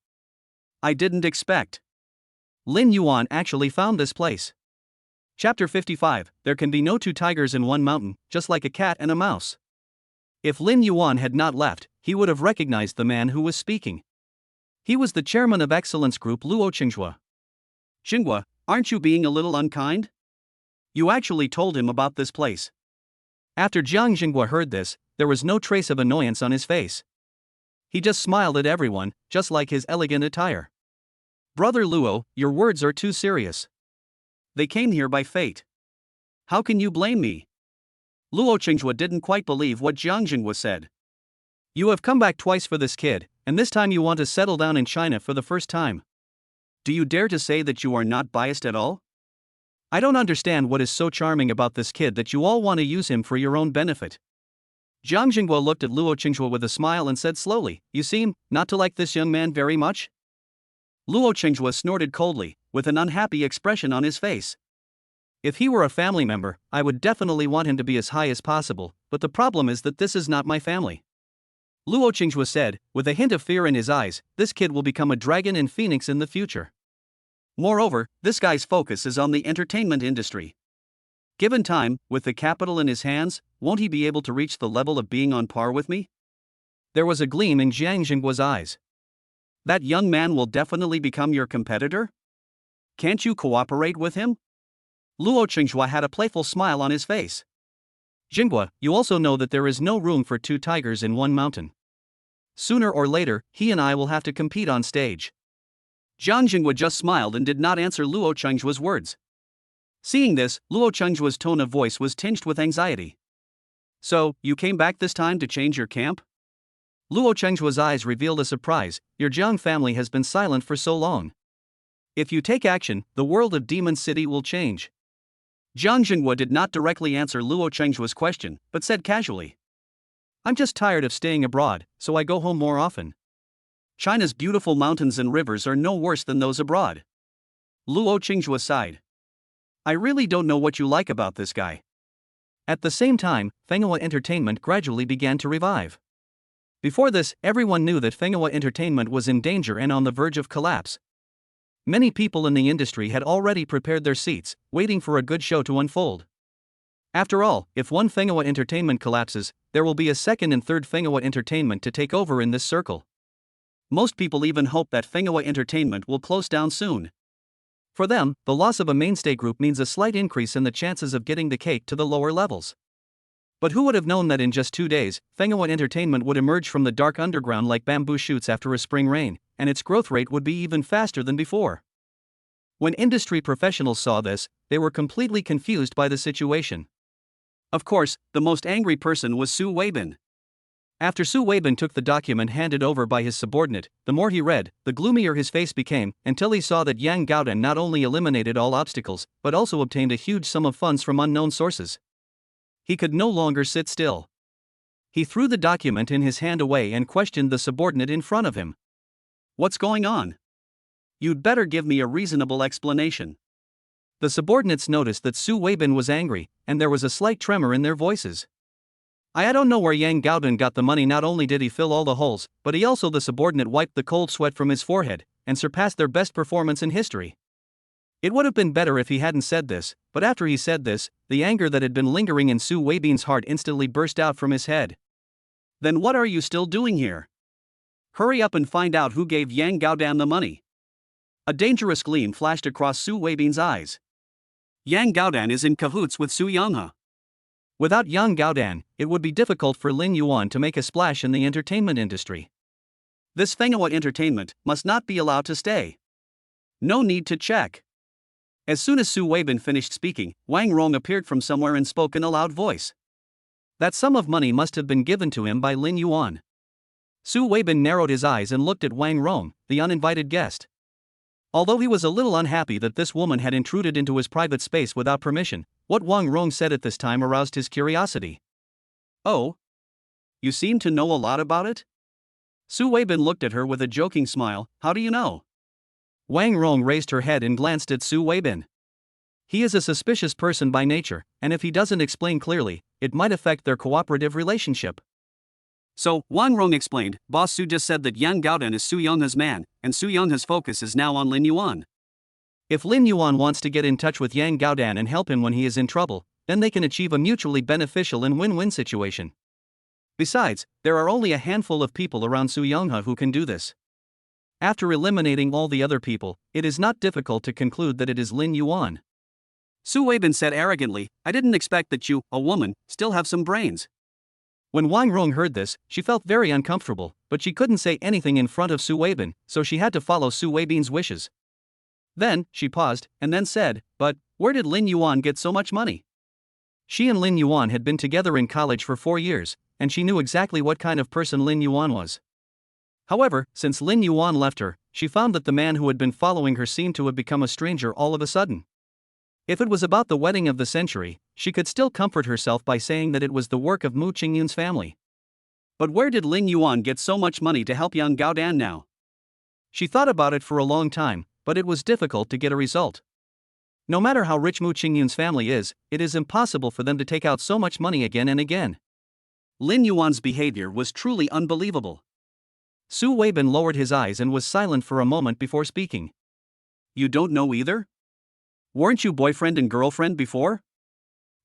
"I didn't expect." Lin Yuan actually found this place. Chapter 55, There can be no 2 tigers in one mountain, just like a cat and a mouse. If Lin Yuan had not left, he would have recognized the man who was speaking. He was the chairman of Excellence Group Luo Qinghua. "Qinghua, aren't you being a little unkind? You actually told him about this place." After Jiang Qinghua heard this, there was no trace of annoyance on his face. He just smiled at everyone, just like his elegant attire. "Brother Luo, your words are too serious. They came here by fate. How can you blame me?" Luo Qinghua didn't quite believe what Jiang Qinghua said. "You have come back twice for this kid, and this time you want to settle down in China for the first time. Do you dare to say that you are not biased at all? I don't understand what is so charming about this kid that you all want to use him for your own benefit. Jiang Jinghua looked at Luo Qinghua with a smile and said slowly, "You seem not to like this young man very much?" Luo Qinghua snorted coldly, with an unhappy expression on his face. If he were a family member, I would definitely want him to be as high as possible, but the problem is that this is not my family. Luo Qinghua said, with a hint of fear in his eyes, "This kid will become a dragon in Phoenix in the future. Moreover, this guy's focus is on the entertainment industry. Given time, with the capital in his hands, won't he be able to reach the level of being on par with me?" There was a gleam in Jiang Jinggua's eyes. "That young man will definitely become your competitor? Can't you cooperate with him?" Luo Qinghua had a playful smile on his face. "Jinghua, you also know that there is no room for two tigers in one mountain. Sooner or later, he and I will have to compete on stage." Jiang Jinghua just smiled and did not answer Luo Qinghua's words. Seeing this, Luo Qinghua's tone of voice was tinged with anxiety. "So, you came back this time to change your camp?" Luo Qinghua's eyes revealed a surprise. "Your Jiang family has been silent for so long. If you take action, the world of Demon City will change." Jiang Jinghua did not directly answer Luo Qinghua's question, but said casually, "I'm just tired of staying abroad, so I go home more often. China's beautiful mountains and rivers are no worse than those abroad." Luo Qinghua sighed. "I really don't know what you like about this guy." At the same time, Fenghua Entertainment gradually began to revive. Before this, everyone knew that Fenghua Entertainment was in danger and on the verge of collapse. Many people in the industry had already prepared their seats, waiting for a good show to unfold. After all, if one Fenghua Entertainment collapses, there will be a second and third Fenghua Entertainment to take over in this circle. Most people even hope that Fenghua Entertainment will close down soon. For them, the loss of a mainstay group means a slight increase in the chances of getting the cake to the lower levels. But who would have known that in just 2 days, Fenghua Entertainment would emerge from the dark underground like bamboo shoots after a spring rain, and its growth rate would be even faster than before. When industry professionals saw this, they were completely confused by the situation. Of course, the most angry person was Su Weibin. After Su Weibin took the document handed over by his subordinate, the more he read, the gloomier his face became, until he saw that Yang Gaodan not only eliminated all obstacles, but also obtained a huge sum of funds from unknown sources. He could no longer sit still. He threw the document in his hand away and questioned the subordinate in front of him. "What's going on? You'd better give me a reasonable explanation." The subordinates noticed that Su Weibin was angry, and there was a slight tremor in their voices. I don't know where Yang Gaodan got the money. Not only did he fill all the holes, but he also," the subordinate wiped the cold sweat from his forehead, "and surpassed their best performance in history." It would have been better if he hadn't said this, but after he said this, the anger that had been lingering in Su Weibin's heart instantly burst out from his head. "Then what are you still doing here? Hurry up and find out who gave Yang Gaodan the money." A dangerous gleam flashed across Su Weibin's eyes. "Yang Gaodan is in cahoots with Su Yonghe. Without Yang Gaodan, it would be difficult for Lin Yuan to make a splash in the entertainment industry. This Fenghua Entertainment must not be allowed to stay. No need to check." As soon as Su Weibin finished speaking, Wang Rong appeared from somewhere and spoke in a loud voice. That sum of money must have been given to him by Lin Yuan. Su Weibin narrowed his eyes and looked at Wang Rong, the uninvited guest. Although he was a little unhappy that this woman had intruded into his private space without permission, what Wang Rong said at this time aroused his curiosity. "Oh? You seem to know a lot about it?" Su Weibin looked at her with a joking smile. "How do you know?" Wang Rong raised her head and glanced at Su Weibin. He is a suspicious person by nature, and if he doesn't explain clearly, it might affect their cooperative relationship. So, Wang Rong explained, "Boss Su just said that Yang Gaodan is Su Yonghe's man, and Su Yonghe's focus is now on Lin Yuan. If Lin Yuan wants to get in touch with Yang Gaodan and help him when he is in trouble, then they can achieve a mutually beneficial and win-win situation. Besides, there are only a handful of people around Su Yonghe who can do this. After eliminating all the other people, it is not difficult to conclude that it is Lin Yuan." Su Weibin said arrogantly, "I didn't expect that you, a woman, still have some brains." When Wang Rong heard this, she felt very uncomfortable, but she couldn't say anything in front of Su Weibin, so she had to follow Su Weibin's wishes. Then, she paused, and then said, "But, where did Lin Yuan get so much money?" She and Lin Yuan had been together in college for 4 years, and she knew exactly what kind of person Lin Yuan was. However, since Lin Yuan left her, she found that the man who had been following her seemed to have become a stranger all of a sudden. If it was about the wedding of the century, she could still comfort herself by saying that it was the work of Mu Qingyun's family. But where did Lin Yuan get so much money to help young Gao Dan now? She thought about it for a long time, but it was difficult to get a result. No matter how rich Mu Qingyun's family is, it is impossible for them to take out so much money again and again. Lin Yuan's behavior was truly unbelievable. Su Weibin lowered his eyes and was silent for a moment before speaking. You don't know either? Weren't you boyfriend and girlfriend before?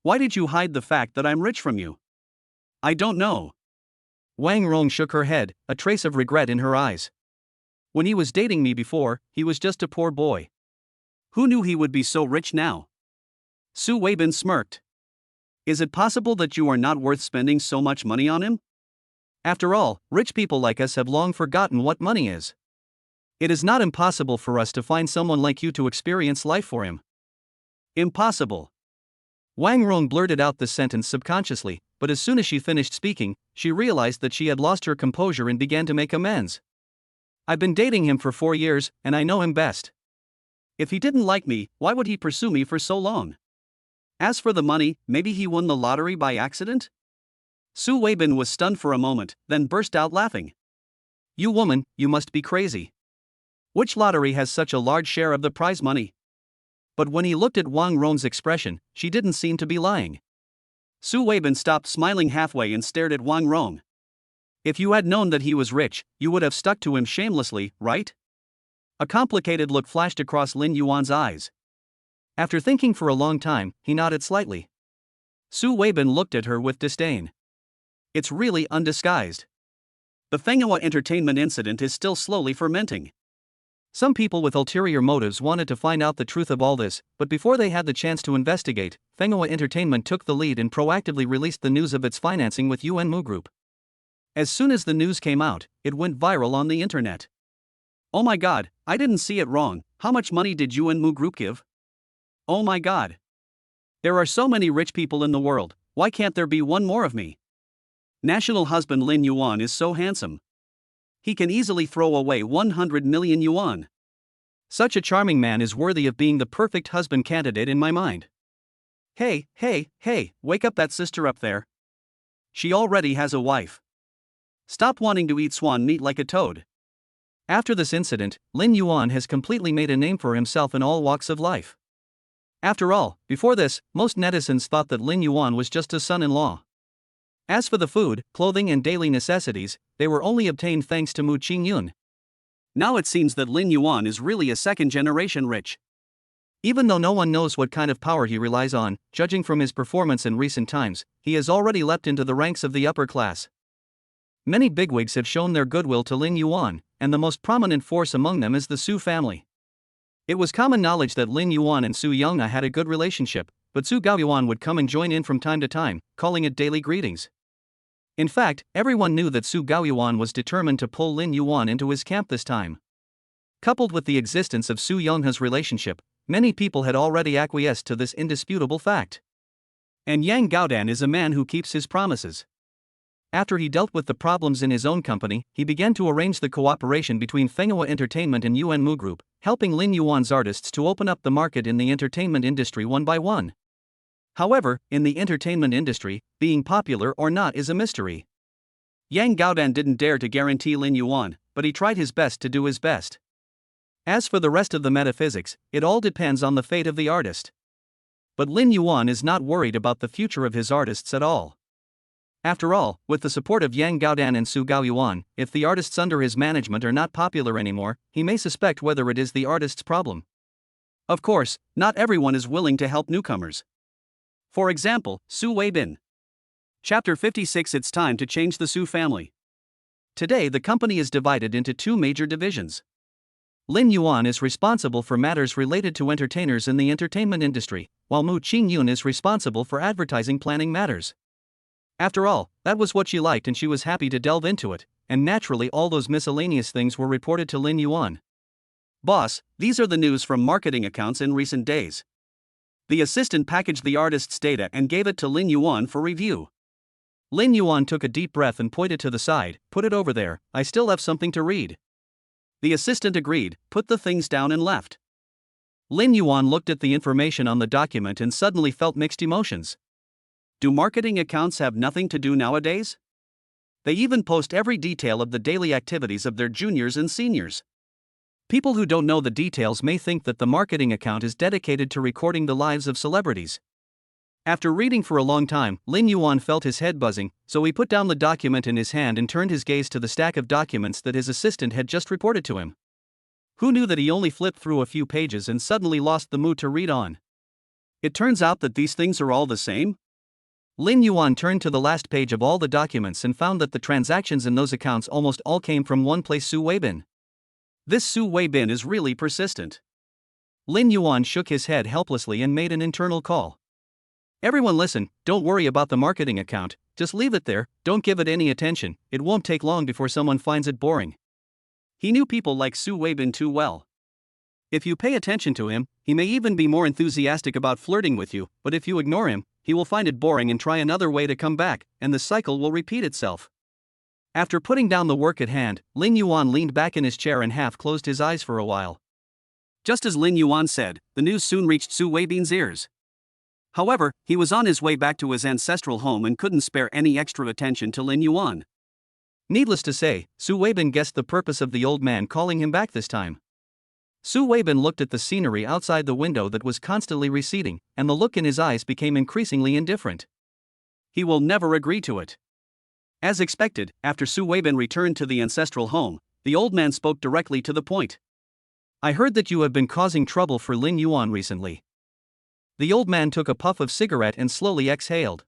Why did you hide the fact that I'm rich from you? I don't know. Wang Rong shook her head, a trace of regret in her eyes. When he was dating me before, he was just a poor boy. Who knew he would be so rich now? Su Weibin smirked. Is it possible that you are not worth spending so much money on him? After all, rich people like us have long forgotten what money is. It is not impossible for us to find someone like you to experience life for him. Impossible. Wang Rong blurted out the sentence subconsciously, but as soon as she finished speaking, she realized that she had lost her composure and began to make amends. I've been dating him for 4 years, and I know him best. If he didn't like me, why would he pursue me for so long? As for the money, maybe he won the lottery by accident? Su Weibin was stunned for a moment, then burst out laughing. You woman, you must be crazy. Which lottery has such a large share of the prize money? But when he looked at Wang Rong's expression, she didn't seem to be lying. Su Weibin stopped smiling halfway and stared at Wang Rong. If you had known that he was rich, you would have stuck to him shamelessly, right? A complicated look flashed across Lin Yuan's eyes. After thinking for a long time, he nodded slightly. Su Weibin looked at her with disdain. It's really undisguised. The Fenghua entertainment incident is still slowly fermenting. Some people with ulterior motives wanted to find out the truth of all this, but before they had the chance to investigate, Fenghua Entertainment took the lead and proactively released the news of its financing with Yuanmu Group. As soon as the news came out, it went viral on the internet. Oh my god, I didn't see it wrong. How much money did Yuanmu Group give? Oh my god. There are so many rich people in the world, why can't there be one more of me? National husband Lin Yuan is so handsome. He can easily throw away 100 million yuan. Such a charming man is worthy of being the perfect husband candidate in my mind. Hey, wake up that sister up there. She already has a wife. Stop wanting to eat swan meat like a toad. After this incident, Lin Yuan has completely made a name for himself in all walks of life. After all, before this, most netizens thought that Lin Yuan was just a son-in-law. As for the food, clothing and daily necessities, they were only obtained thanks to Mu Qingyun. Now it seems that Lin Yuan is really a second-generation rich. Even though no one knows what kind of power he relies on, judging from his performance in recent times, he has already leapt into the ranks of the upper class. Many bigwigs have shown their goodwill to Lin Yuan, and the most prominent force among them is the Su family. It was common knowledge that Lin Yuan and Su Yongna had a good relationship, but Su Gaoyuan would come and join in from time to time, calling it daily greetings. In fact, everyone knew that Su Gaoyuan was determined to pull Lin Yuan into his camp this time. Coupled with the existence of Su Yongna's relationship, many people had already acquiesced to this indisputable fact. And Yang Gaodan is a man who keeps his promises. After he dealt with the problems in his own company, he began to arrange the cooperation between Fenghua Entertainment and Yuanmu Group, helping Lin Yuan's artists to open up the market in the entertainment industry one by one. However, in the entertainment industry, being popular or not is a mystery. Yang Gaodan didn't dare to guarantee Lin Yuan, but he tried his best to do his best. As for the rest of the metaphysics, it all depends on the fate of the artist. But Lin Yuan is not worried about the future of his artists at all. After all, with the support of Yang Gaodan and Su Gaoyuan, if the artists under his management are not popular anymore, he may suspect whether it is the artist's problem. Of course, not everyone is willing to help newcomers. For example, Su Weibin. Chapter 56. It's time to change the Su family. Today the company is divided into two major divisions. Lin Yuan is responsible for matters related to entertainers in the entertainment industry, while Mu Qingyun is responsible for advertising planning matters. After all, that was what she liked and she was happy to delve into it, and naturally all those miscellaneous things were reported to Lin Yuan. Boss, these are the news from marketing accounts in recent days. The assistant packaged the artist's data and gave it to Lin Yuan for review. Lin Yuan took a deep breath and pointed to the side. Put it over there, I still have something to read. The assistant agreed, put the things down and left. Lin Yuan looked at the information on the document and suddenly felt mixed emotions. Do marketing accounts have nothing to do nowadays? They even post every detail of the daily activities of their juniors and seniors. People who don't know the details may think that the marketing account is dedicated to recording the lives of celebrities. After reading for a long time, Lin Yuan felt his head buzzing, so he put down the document in his hand and turned his gaze to the stack of documents that his assistant had just reported to him. Who knew that he only flipped through a few pages and suddenly lost the mood to read on? It turns out that these things are all the same? Lin Yuan turned to the last page of all the documents and found that the transactions in those accounts almost all came from one place, Su Weibin. This Su Weibin is really persistent. Lin Yuan shook his head helplessly and made an internal call. Everyone listen, don't worry about the marketing account, just leave it there, don't give it any attention, it won't take long before someone finds it boring. He knew people like Su Weibin too well. If you pay attention to him, he may even be more enthusiastic about flirting with you, but if you ignore him, he will find it boring and try another way to come back, and the cycle will repeat itself. After putting down the work at hand, Lin Yuan leaned back in his chair and half closed his eyes for a while. Just as Lin Yuan said, the news soon reached Su Weibin's ears. However, he was on his way back to his ancestral home and couldn't spare any extra attention to Lin Yuan. Needless to say, Su Weibin guessed the purpose of the old man calling him back this time. Su Weibin looked at the scenery outside the window that was constantly receding, and the look in his eyes became increasingly indifferent. He will never agree to it. As expected, after Su Weibin returned to the ancestral home, the old man spoke directly to the point. I heard that you have been causing trouble for Lin Yuan recently. The old man took a puff of cigarette and slowly exhaled.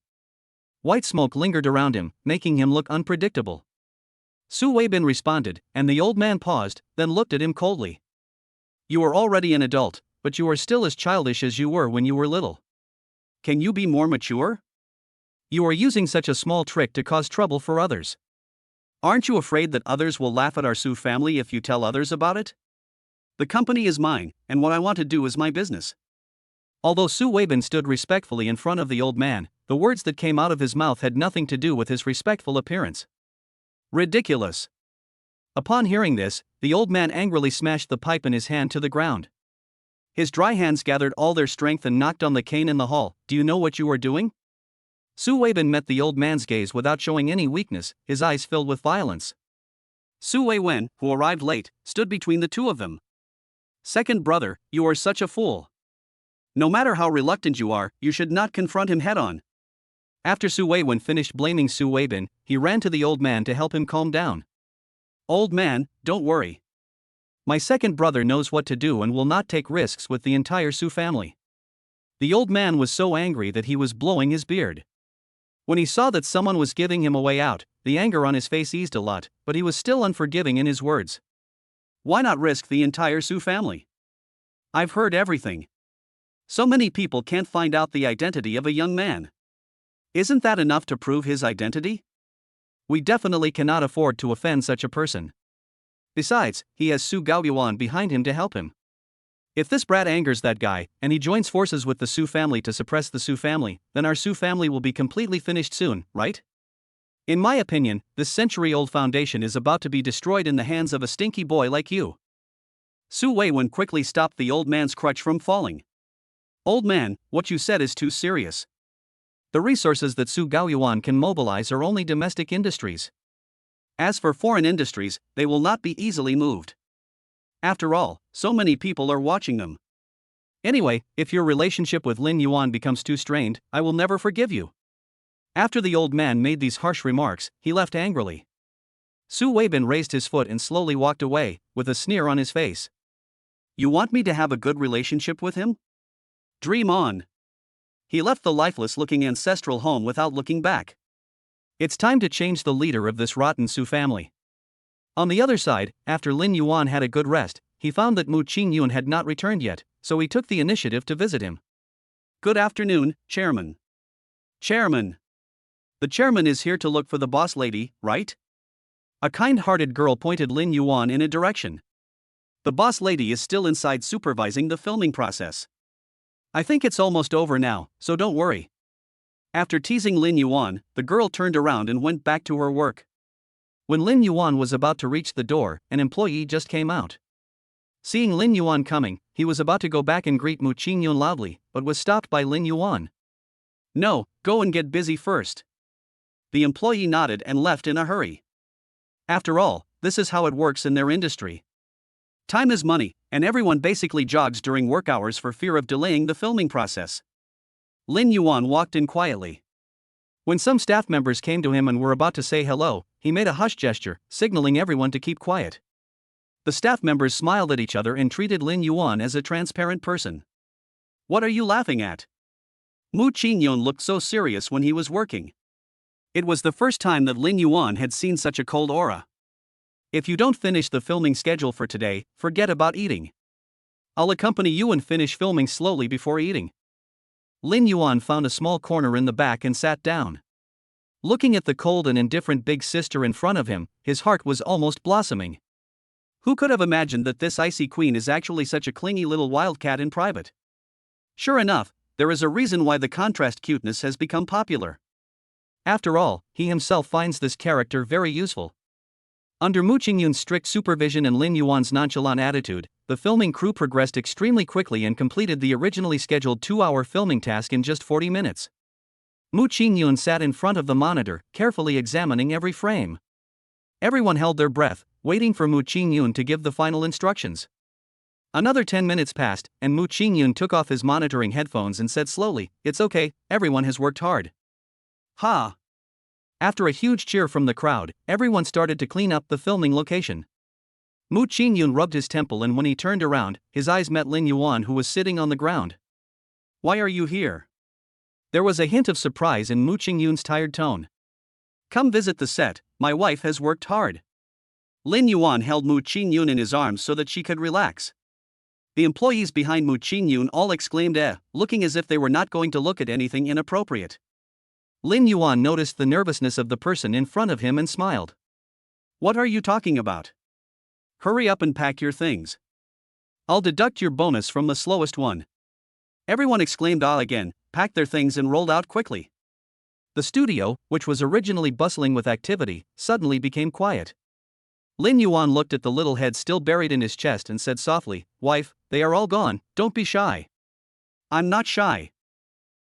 White smoke lingered around him, making him look unpredictable. Su Weibin responded, and the old man paused, then looked at him coldly. You are already an adult, but you are still as childish as you were when you were little. Can you be more mature? You are using such a small trick to cause trouble for others. Aren't you afraid that others will laugh at our Su family if you tell others about it? The company is mine, and what I want to do is my business. Although Su Weibin stood respectfully in front of the old man, the words that came out of his mouth had nothing to do with his respectful appearance. Ridiculous. Upon hearing this, the old man angrily smashed the pipe in his hand to the ground. His dry hands gathered all their strength and knocked on the cane in the hall. Do you know what you are doing? Su Weibin met the old man's gaze without showing any weakness, his eyes filled with violence. Su Weiwen, who arrived late, stood between the two of them. Second brother, you are such a fool. No matter how reluctant you are, you should not confront him head-on. After Su Weiwen finished blaming Su Weibin, he ran to the old man to help him calm down. Old man, don't worry. My second brother knows what to do and will not take risks with the entire Su family. The old man was so angry that he was blowing his beard. When he saw that someone was giving him a way out, the anger on his face eased a lot, but he was still unforgiving in his words. Why not risk the entire Su family? I've heard everything. So many people can't find out the identity of a young man. Isn't that enough to prove his identity? We definitely cannot afford to offend such a person. Besides, he has Su Gaoyuan behind him to help him. If this brat angers that guy, and he joins forces with the Su family to suppress the Su family, then our Su family will be completely finished soon, right? In my opinion, this century-old foundation is about to be destroyed in the hands of a stinky boy like you. Su Weiwen quickly stopped the old man's crutch from falling. Old man, what you said is too serious. The resources that Su Gaoyuan can mobilize are only domestic industries. As for foreign industries, they will not be easily moved. After all, so many people are watching them. Anyway, if your relationship with Lin Yuan becomes too strained, I will never forgive you. After the old man made these harsh remarks, he left angrily. Su Weibin raised his foot and slowly walked away, with a sneer on his face. You want me to have a good relationship with him? Dream on. He left the lifeless-looking ancestral home without looking back. It's time to change the leader of this rotten Su family. On the other side, after Lin Yuan had a good rest, he found that Mu Qingyun had not returned yet, so he took the initiative to visit him. Good afternoon, Chairman. Chairman. The chairman is here to look for the boss lady, right? A kind-hearted girl pointed Lin Yuan in a direction. The boss lady is still inside supervising the filming process. I think it's almost over now, so don't worry. After teasing Lin Yuan, the girl turned around and went back to her work. When Lin Yuan was about to reach the door, an employee just came out. Seeing Lin Yuan coming, he was about to go back and greet Mu Qingyun loudly, but was stopped by Lin Yuan. "No, go and get busy first." The employee nodded and left in a hurry. After all, this is how it works in their industry. Time is money, and everyone basically jogs during work hours for fear of delaying the filming process. Lin Yuan walked in quietly. When some staff members came to him and were about to say hello, he made a hush gesture, signaling everyone to keep quiet. The staff members smiled at each other and treated Lin Yuan as a transparent person. "What are you laughing at?" Mu Qingyun looked so serious when he was working. It was the first time that Lin Yuan had seen such a cold aura. "If you don't finish the filming schedule for today, forget about eating. I'll accompany you and finish filming slowly before eating." Lin Yuan found a small corner in the back and sat down. Looking at the cold and indifferent big sister in front of him, his heart was almost blossoming. Who could have imagined that this icy queen is actually such a clingy little wildcat in private? Sure enough, there is a reason why the contrast cuteness has become popular. After all, he himself finds this character very useful. Under Mu Qingyun's strict supervision and Lin Yuan's nonchalant attitude, the filming crew progressed extremely quickly and completed the originally scheduled 2-hour filming task in just 40 minutes. Mu Qingyun sat in front of the monitor, carefully examining every frame. Everyone held their breath, waiting for Mu Qingyun to give the final instructions. Another 10 minutes passed, and Mu Qingyun took off his monitoring headphones and said slowly, "It's okay, everyone has worked hard." Ha! After a huge cheer from the crowd, everyone started to clean up the filming location. Mu Qingyun rubbed his temple, and when he turned around, his eyes met Lin Yuan, who was sitting on the ground. "Why are you here?" There was a hint of surprise in Mu Qingyun's tired tone. "Come visit the set, my wife has worked hard." Lin Yuan held Mu Qingyun in his arms so that she could relax. The employees behind Mu Qingyun all exclaimed looking as if they were not going to look at anything inappropriate. Lin Yuan noticed the nervousness of the person in front of him and smiled. "What are you talking about? Hurry up and pack your things. I'll deduct your bonus from the slowest one." Everyone exclaimed again, packed their things and rolled out quickly. The studio, which was originally bustling with activity, suddenly became quiet. Lin Yuan looked at the little head still buried in his chest and said softly, "Wife, they are all gone, don't be shy." "I'm not shy."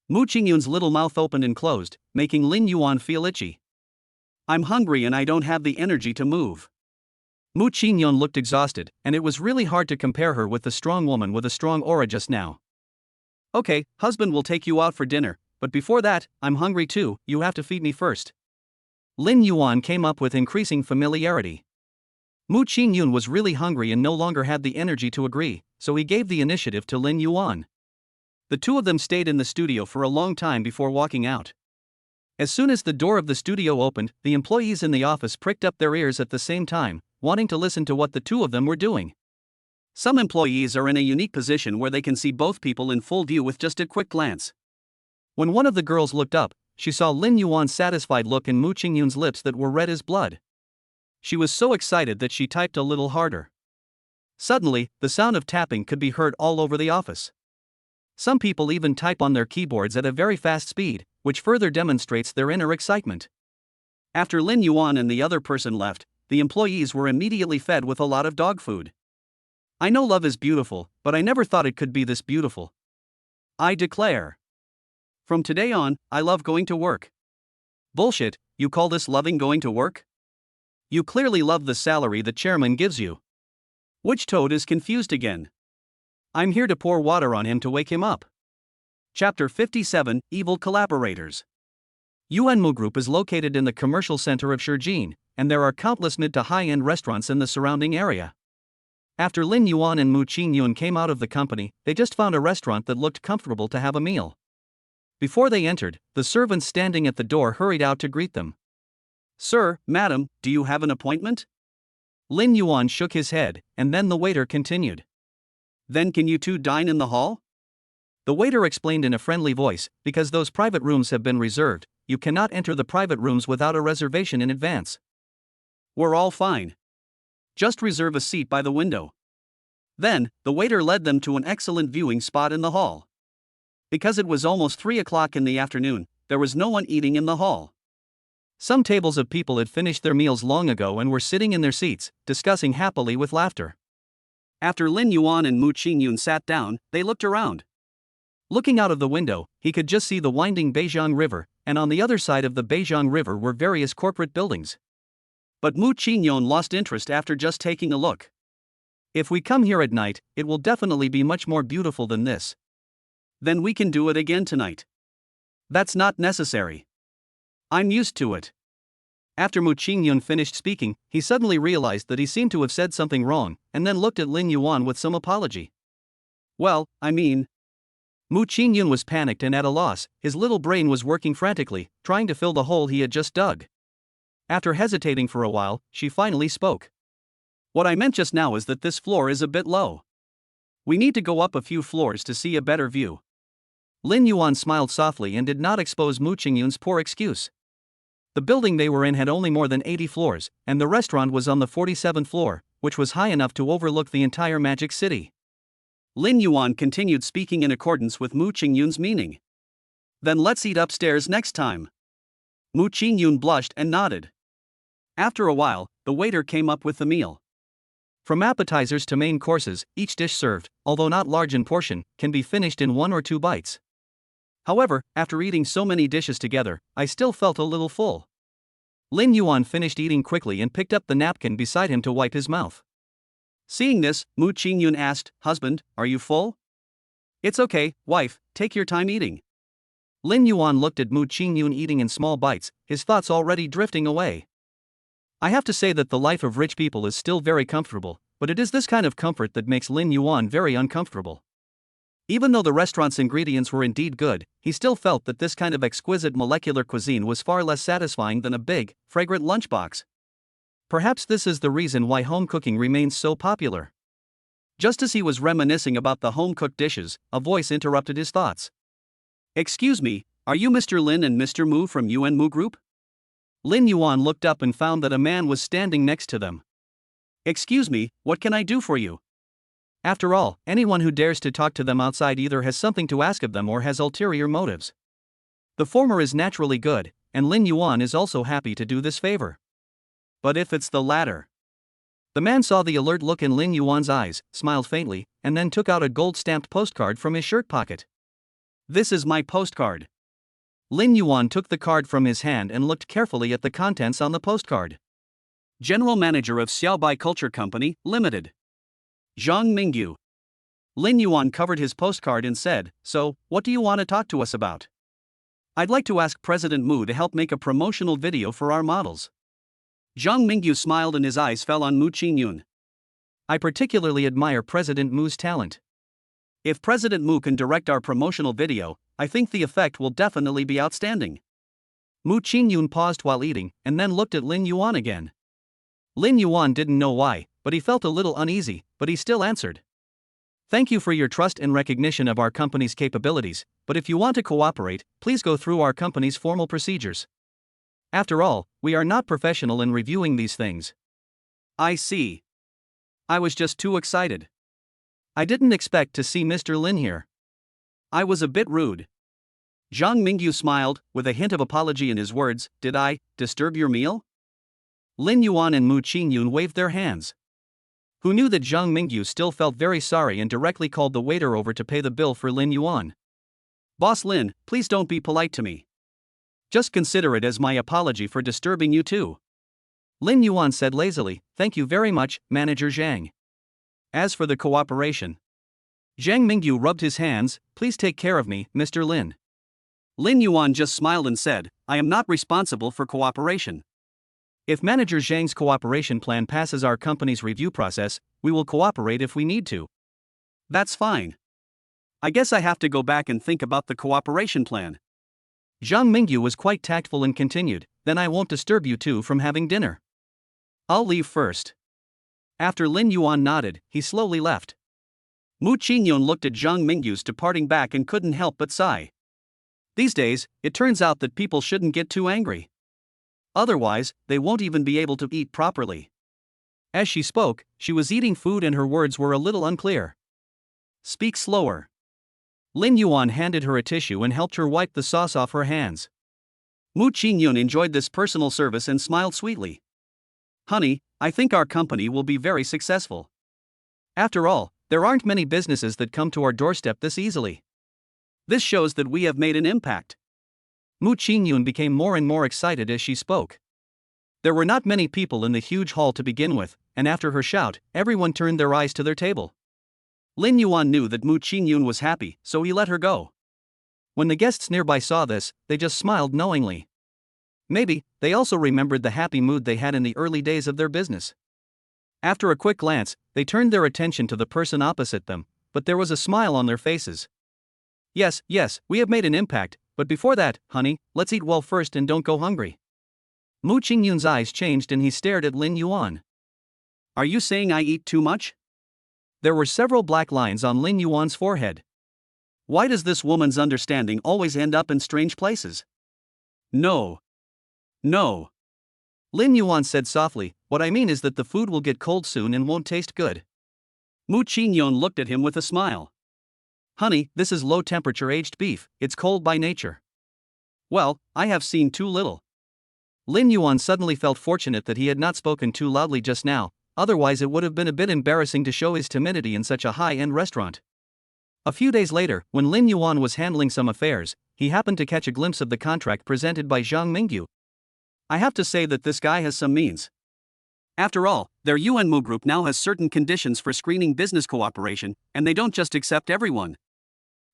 Mu Qingyun's little mouth opened and closed, making Lin Yuan feel itchy. "I'm hungry and I don't have the energy to move." Mu Qingyun looked exhausted, and it was really hard to compare her with the strong woman with a strong aura just now. "Okay, husband will take you out for dinner, but before that, I'm hungry too, you have to feed me first." Lin Yuan came up with increasing familiarity. Mu Qingyun was really hungry and no longer had the energy to agree, so he gave the initiative to Lin Yuan. The two of them stayed in the studio for a long time before walking out. As soon as the door of the studio opened, the employees in the office pricked up their ears at the same time, wanting to listen to what the two of them were doing. Some employees are in a unique position where they can see both people in full view with just a quick glance. When one of the girls looked up, she saw Lin Yuan's satisfied look and Mu Qingyun's lips that were red as blood. She was so excited that she typed a little harder. Suddenly, the sound of tapping could be heard all over the office. Some people even type on their keyboards at a very fast speed, which further demonstrates their inner excitement. After Lin Yuan and the other person left, the employees were immediately fed with a lot of dog food. "I know love is beautiful, but I never thought it could be this beautiful. I declare. From today on, I love going to work." "Bullshit, you call this loving going to work? You clearly love the salary the chairman gives you." Which toad is confused again? I'm here to pour water on him to wake him up. Chapter 57, Evil Collaborators. Yuanmu Group is located in the commercial center of Shijin, and there are countless mid to high-end restaurants in the surrounding area. After Lin Yuan and Mu Qingyun came out of the company, they just found a restaurant that looked comfortable to have a meal. Before they entered, the servants standing at the door hurried out to greet them. "Sir, madam, do you have an appointment?" Lin Yuan shook his head, and then the waiter continued. "Then can you two dine in the hall?" The waiter explained in a friendly voice, "Because those private rooms have been reserved, you cannot enter the private rooms without a reservation in advance." "We're all fine. Just reserve a seat by the window." Then, the waiter led them to an excellent viewing spot in the hall. Because it was almost 3 o'clock in the afternoon, there was no one eating in the hall. Some tables of people had finished their meals long ago and were sitting in their seats, discussing happily with laughter. After Lin Yuan and Mu Qingyun sat down, they looked around. Looking out of the window, he could just see the winding Beijiang River, and on the other side of the Beijiang River were various corporate buildings. But Mu Qingyun lost interest after just taking a look. If we come here at night, it will definitely be much more beautiful than this. Then we can do it again tonight. That's not necessary. I'm used to it. After Mu Qingyun finished speaking, he suddenly realized that he seemed to have said something wrong, and then looked at Lin Yuan with some apology. Well, I mean... Mu Qingyun was panicked and at a loss, his little brain was working frantically, trying to fill the hole he had just dug. After hesitating for a while, she finally spoke. What I meant just now is that this floor is a bit low. We need to go up a few floors to see a better view. Lin Yuan smiled softly and did not expose Mu Qingyun's poor excuse. The building they were in had only more than 80 floors, and the restaurant was on the 47th floor, which was high enough to overlook the entire Magic City. Lin Yuan continued speaking in accordance with Mu Qingyun's meaning. Then let's eat upstairs next time. Mu Qingyun blushed and nodded. After a while, the waiter came up with the meal. From appetizers to main courses, each dish served, although not large in portion, can be finished in 1 or 2 bites. However, after eating so many dishes together, I still felt a little full. Lin Yuan finished eating quickly and picked up the napkin beside him to wipe his mouth. Seeing this, Mu Qingyun asked, "Husband, are you full?" "It's okay, wife, take your time eating." Lin Yuan looked at Mu Qingyun eating in small bites, his thoughts already drifting away. I have to say that the life of rich people is still very comfortable, but it is this kind of comfort that makes Lin Yuan very uncomfortable. Even though the restaurant's ingredients were indeed good, he still felt that this kind of exquisite molecular cuisine was far less satisfying than a big, fragrant lunchbox. Perhaps this is the reason why home cooking remains so popular. Just as he was reminiscing about the home-cooked dishes, a voice interrupted his thoughts. "Excuse me, are you Mr. Lin and Mr. Mu from Yuan Mu Group?" Lin Yuan looked up and found that a man was standing next to them. "Excuse me, what can I do for you?" After all, anyone who dares to talk to them outside either has something to ask of them or has ulterior motives. The former is naturally good, and Lin Yuan is also happy to do this favor. But if it's the latter... The man saw the alert look in Lin Yuan's eyes, smiled faintly, and then took out a gold-stamped postcard from his shirt pocket. "This is my postcard." Lin Yuan took the card from his hand and looked carefully at the contents on the postcard. General Manager of Xiaobai Culture Company, Limited. Zhang Mingyu. Lin Yuan covered his postcard and said, "So, what do you want to talk to us about?" "I'd like to ask President Mu to help make a promotional video for our models." Zhang Mingyu smiled and his eyes fell on Mu Qingyun. "I particularly admire President Mu's talent. If President Mu can direct our promotional video, I think the effect will definitely be outstanding." Mu Qingyun paused while eating, and then looked at Lin Yuan again. Lin Yuan didn't know why, but he felt a little uneasy, but he still answered. "Thank you for your trust and recognition of our company's capabilities, but if you want to cooperate, please go through our company's formal procedures. After all, we are not professional in reviewing these things." "I see. I was just too excited. I didn't expect to see Mr. Lin here. I was a bit rude." Zhang Mingyu smiled, with a hint of apology in his words. "Did I disturb your meal?" Lin Yuan and Mu Qingyun waved their hands. Who knew that Zhang Mingyu still felt very sorry and directly called the waiter over to pay the bill for Lin Yuan. "Boss Lin, please don't be polite to me. Just consider it as my apology for disturbing you too." Lin Yuan said lazily, "Thank you very much, Manager Zhang. As for the cooperation..." Zhang Mingyu rubbed his hands. "Please take care of me, Mr. Lin." Lin Yuan just smiled and said, "I am not responsible for cooperation. If Manager Zhang's cooperation plan passes our company's review process, we will cooperate if we need to." "That's fine. I guess I have to go back and think about the cooperation plan." Zhang Mingyu was quite tactful and continued, "Then I won't disturb you two from having dinner. I'll leave first." After Lin Yuan nodded, he slowly left. Mu Qingyun looked at Zhang Mingyu's departing back and couldn't help but sigh. These days, it turns out that people shouldn't get too angry. Otherwise, they won't even be able to eat properly. As she spoke, she was eating food and her words were a little unclear. "Speak slower." Lin Yuan handed her a tissue and helped her wipe the sauce off her hands. Mu Qingyun enjoyed this personal service and smiled sweetly. Honey, I think our company will be very successful. After all, there aren't many businesses that come to our doorstep this easily. This shows that we have made an impact. Mu Qingyun became more and more excited as she spoke. There were not many people in the huge hall to begin with, and after her shout, everyone turned their eyes to their table. Lin Yuan knew that Mu Qingyun was happy, so he let her go. When the guests nearby saw this, they just smiled knowingly. Maybe, they also remembered the happy mood they had in the early days of their business. After a quick glance, they turned their attention to the person opposite them, but there was a smile on their faces. Yes, we have made an impact, but before that, honey, let's eat well first and don't go hungry. Mu Qingyun's eyes changed and he stared at Lin Yuan. Are you saying I eat too much? There were several black lines on Lin Yuan's forehead. Why does this woman's understanding always end up in strange places? No. Lin Yuan said softly, what I mean is that the food will get cold soon and won't taste good. Mu Qingyun looked at him with a smile. Honey, this is low-temperature aged beef, it's cold by nature. Well, I have seen too little. Lin Yuan suddenly felt fortunate that he had not spoken too loudly just now, otherwise it would have been a bit embarrassing to show his timidity in such a high-end restaurant. A few days later, when Lin Yuan was handling some affairs, he happened to catch a glimpse of the contract presented by Zhang Mingyu. I have to say that this guy has some means. After all, their Yuanmu group now has certain conditions for screening business cooperation, and they don't just accept everyone.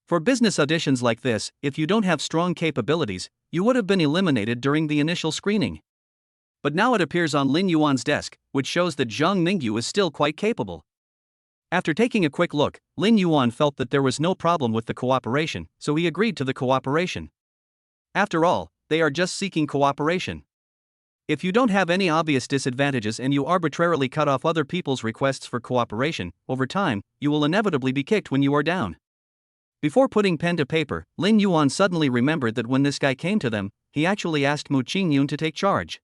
For business auditions like this, if you don't have strong capabilities, you would have been eliminated during the initial screening. But now it appears on Lin Yuan's desk, which shows that Zhang Mingyu is still quite capable. After taking a quick look, Lin Yuan felt that there was no problem with the cooperation, so he agreed to the cooperation. After all, they are just seeking cooperation. If you don't have any obvious disadvantages and you arbitrarily cut off other people's requests for cooperation, over time, you will inevitably be kicked when you are down. Before putting pen to paper, Lin Yuan suddenly remembered that when this guy came to them, he actually asked Mu Qingyun to take charge.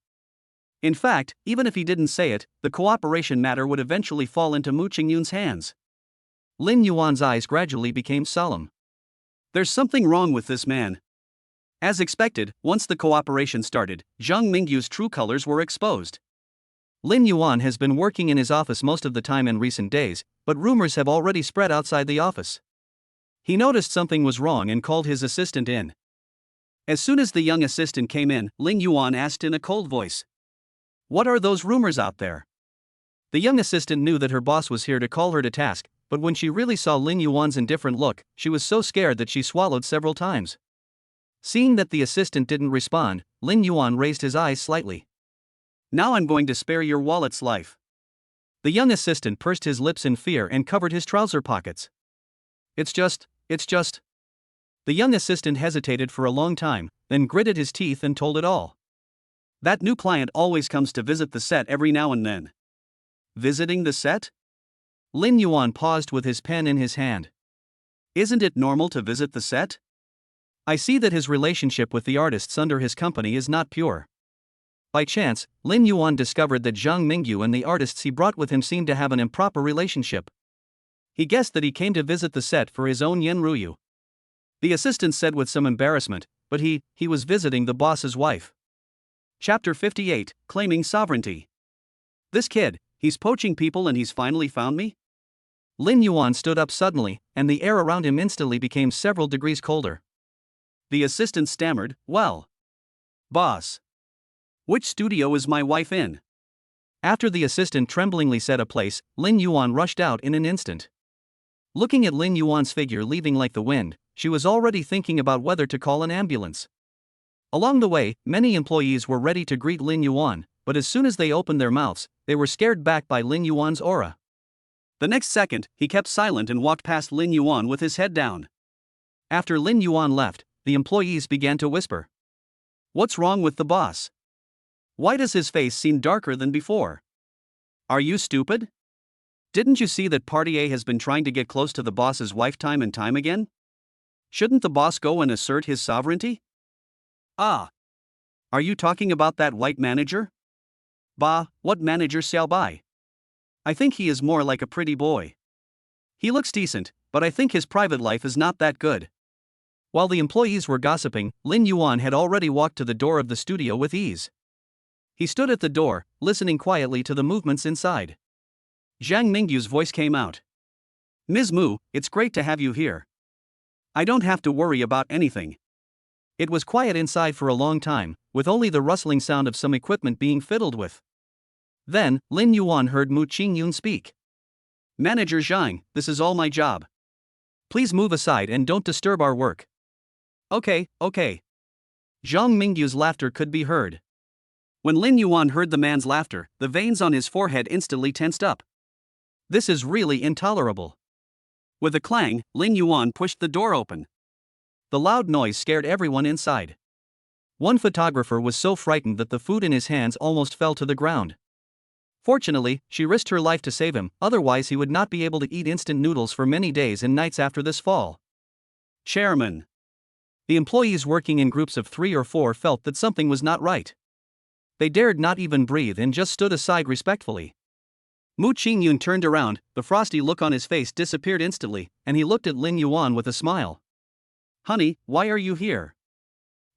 In fact, even if he didn't say it, the cooperation matter would eventually fall into Mu Qingyun's hands. Lin Yuan's eyes gradually became solemn. There's something wrong with this man. As expected, once the cooperation started, Zhang Mingyu's true colors were exposed. Lin Yuan has been working in his office most of the time in recent days, but rumors have already spread outside the office. He noticed something was wrong and called his assistant in. As soon as the young assistant came in, Lin Yuan asked in a cold voice, "What are those rumors out there?" The young assistant knew that her boss was here to call her to task, but when she really saw Lin Yuan's indifferent look, she was so scared that she swallowed several times. Seeing that the assistant didn't respond, Lin Yuan raised his eyes slightly. "Now I'm going to spare your wallet's life." The young assistant pursed his lips in fear and covered his trouser pockets. It's just. The young assistant hesitated for a long time, then gritted his teeth and told it all. That new client always comes to visit the set every now and then. Visiting the set? Lin Yuan paused with his pen in his hand. Isn't it normal to visit the set? I see that his relationship with the artists under his company is not pure. By chance, Lin Yuan discovered that Zhang Mingyu and the artists he brought with him seemed to have an improper relationship. He guessed that he came to visit the set for his own Yen Ruyu. The assistant said with some embarrassment, but he was visiting the boss's wife. Chapter 58, Claiming Sovereignty. This kid, he's poaching people and he's finally found me? Lin Yuan stood up suddenly, and the air around him instantly became several degrees colder. The assistant stammered, "Well, boss, which studio is my wife in?" After the assistant tremblingly said a place, Lin Yuan rushed out in an instant. Looking at Lin Yuan's figure leaving like the wind, she was already thinking about whether to call an ambulance. Along the way, many employees were ready to greet Lin Yuan, but as soon as they opened their mouths, they were scared back by Lin Yuan's aura. The next second, he kept silent and walked past Lin Yuan with his head down. After Lin Yuan left, the employees began to whisper. What's wrong with the boss? Why does his face seem darker than before? Are you stupid? Didn't you see that Party A has been trying to get close to the boss's wife time and time again? Shouldn't the boss go and assert his sovereignty? Ah. Are you talking about that white manager? Bah, what manager Xiao Bai? I think he is more like a pretty boy. He looks decent, but I think his private life is not that good. While the employees were gossiping, Lin Yuan had already walked to the door of the studio with ease. He stood at the door, listening quietly to the movements inside. Zhang Mingyu's voice came out. "Ms. Mu, it's great to have you here. I don't have to worry about anything." It was quiet inside for a long time, with only the rustling sound of some equipment being fiddled with. Then, Lin Yuan heard Mu Qingyun speak. "Manager Zhang, this is all my job. Please move aside and don't disturb our work." Okay. Zhang Mingyu's laughter could be heard. When Lin Yuan heard the man's laughter, the veins on his forehead instantly tensed up. This is really intolerable. With a clang, Lin Yuan pushed the door open. The loud noise scared everyone inside. One photographer was so frightened that the food in his hands almost fell to the ground. Fortunately, she risked her life to save him, otherwise he would not be able to eat instant noodles for many days and nights after this fall. Chairman. The employees working in groups of 3 or 4 felt that something was not right. They dared not even breathe and just stood aside respectfully. Mu Qingyun turned around, the frosty look on his face disappeared instantly, and he looked at Lin Yuan with a smile. "Honey, why are you here?"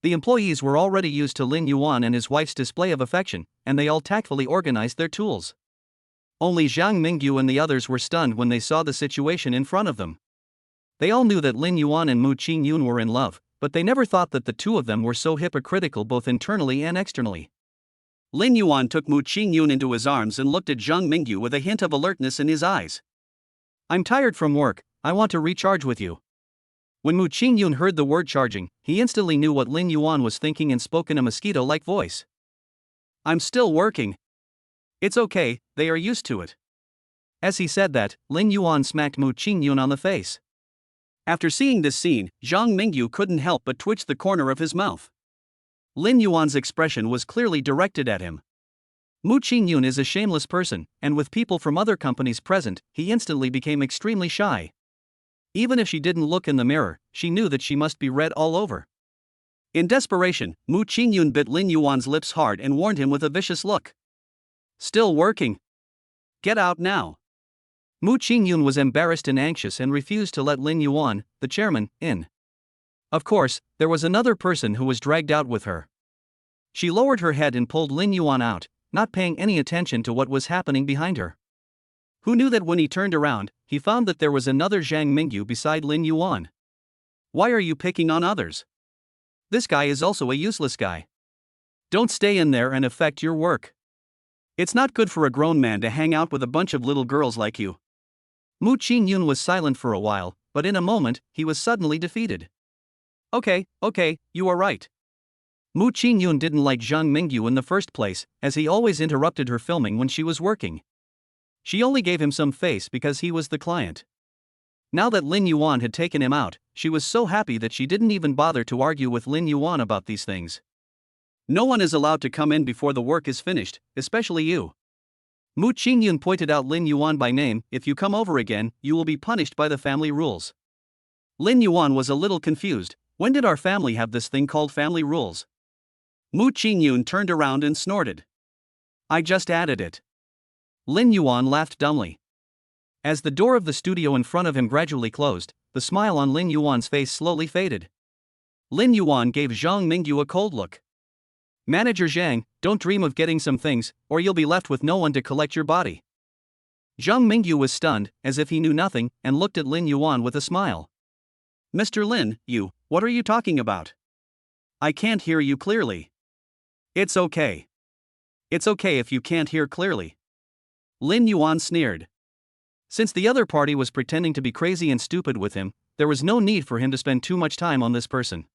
The employees were already used to Lin Yuan and his wife's display of affection, and they all tactfully organized their tools. Only Zhang Mingyu and the others were stunned when they saw the situation in front of them. They all knew that Lin Yuan and Mu Qingyun were in love, but they never thought that the two of them were so hypocritical both internally and externally. Lin Yuan took Mu Qingyun into his arms and looked at Zhang Mingyu with a hint of alertness in his eyes. "I'm tired from work, I want to recharge with you." When Mu Qingyun heard the word charging, he instantly knew what Lin Yuan was thinking and spoke in a mosquito-like voice. "I'm still working." "It's okay, they are used to it." As he said that, Lin Yuan smacked Mu Qingyun on the face. After seeing this scene, Zhang Mingyu couldn't help but twitch the corner of his mouth. Lin Yuan's expression was clearly directed at him. Mu Qingyun is a shameless person, and with people from other companies present, he instantly became extremely shy. Even if she didn't look in the mirror, she knew that she must be red all over. In desperation, Mu Qingyun bit Lin Yuan's lips hard and warned him with a vicious look. "Still working? Get out now." Mu Qingyun was embarrassed and anxious and refused to let Lin Yuan, the chairman, in. Of course, there was another person who was dragged out with her. She lowered her head and pulled Lin Yuan out, not paying any attention to what was happening behind her. Who knew that when he turned around, he found that there was another Zhang Mingyu beside Lin Yuan. "Why are you picking on others? This guy is also a useless guy. Don't stay in there and affect your work. It's not good for a grown man to hang out with a bunch of little girls like you." Mu Qingyun was silent for a while, but in a moment, he was suddenly defeated. Okay, you are right." Mu Qingyun didn't like Zhang Mingyu in the first place, as he always interrupted her filming when she was working. She only gave him some face because he was the client. Now that Lin Yuan had taken him out, she was so happy that she didn't even bother to argue with Lin Yuan about these things. "No one is allowed to come in before the work is finished, especially you." Mu Qingyun pointed out Lin Yuan by name. "If you come over again, you will be punished by the family rules." Lin Yuan was a little confused. When did our family have this thing called family rules? Mu Qingyun turned around and snorted. "I just added it." Lin Yuan laughed dumbly. As the door of the studio in front of him gradually closed, the smile on Lin Yuan's face slowly faded. Lin Yuan gave Zhang Mingyu a cold look. "Manager Zhang, don't dream of getting some things, or you'll be left with no one to collect your body." Zhang Mingyu was stunned, as if he knew nothing, and looked at Lin Yuan with a smile. "Mr. Lin, what are you talking about? I can't hear you clearly." It's okay if you can't hear clearly." Lin Yuan sneered. Since the other party was pretending to be crazy and stupid with him, there was no need for him to spend too much time on this person.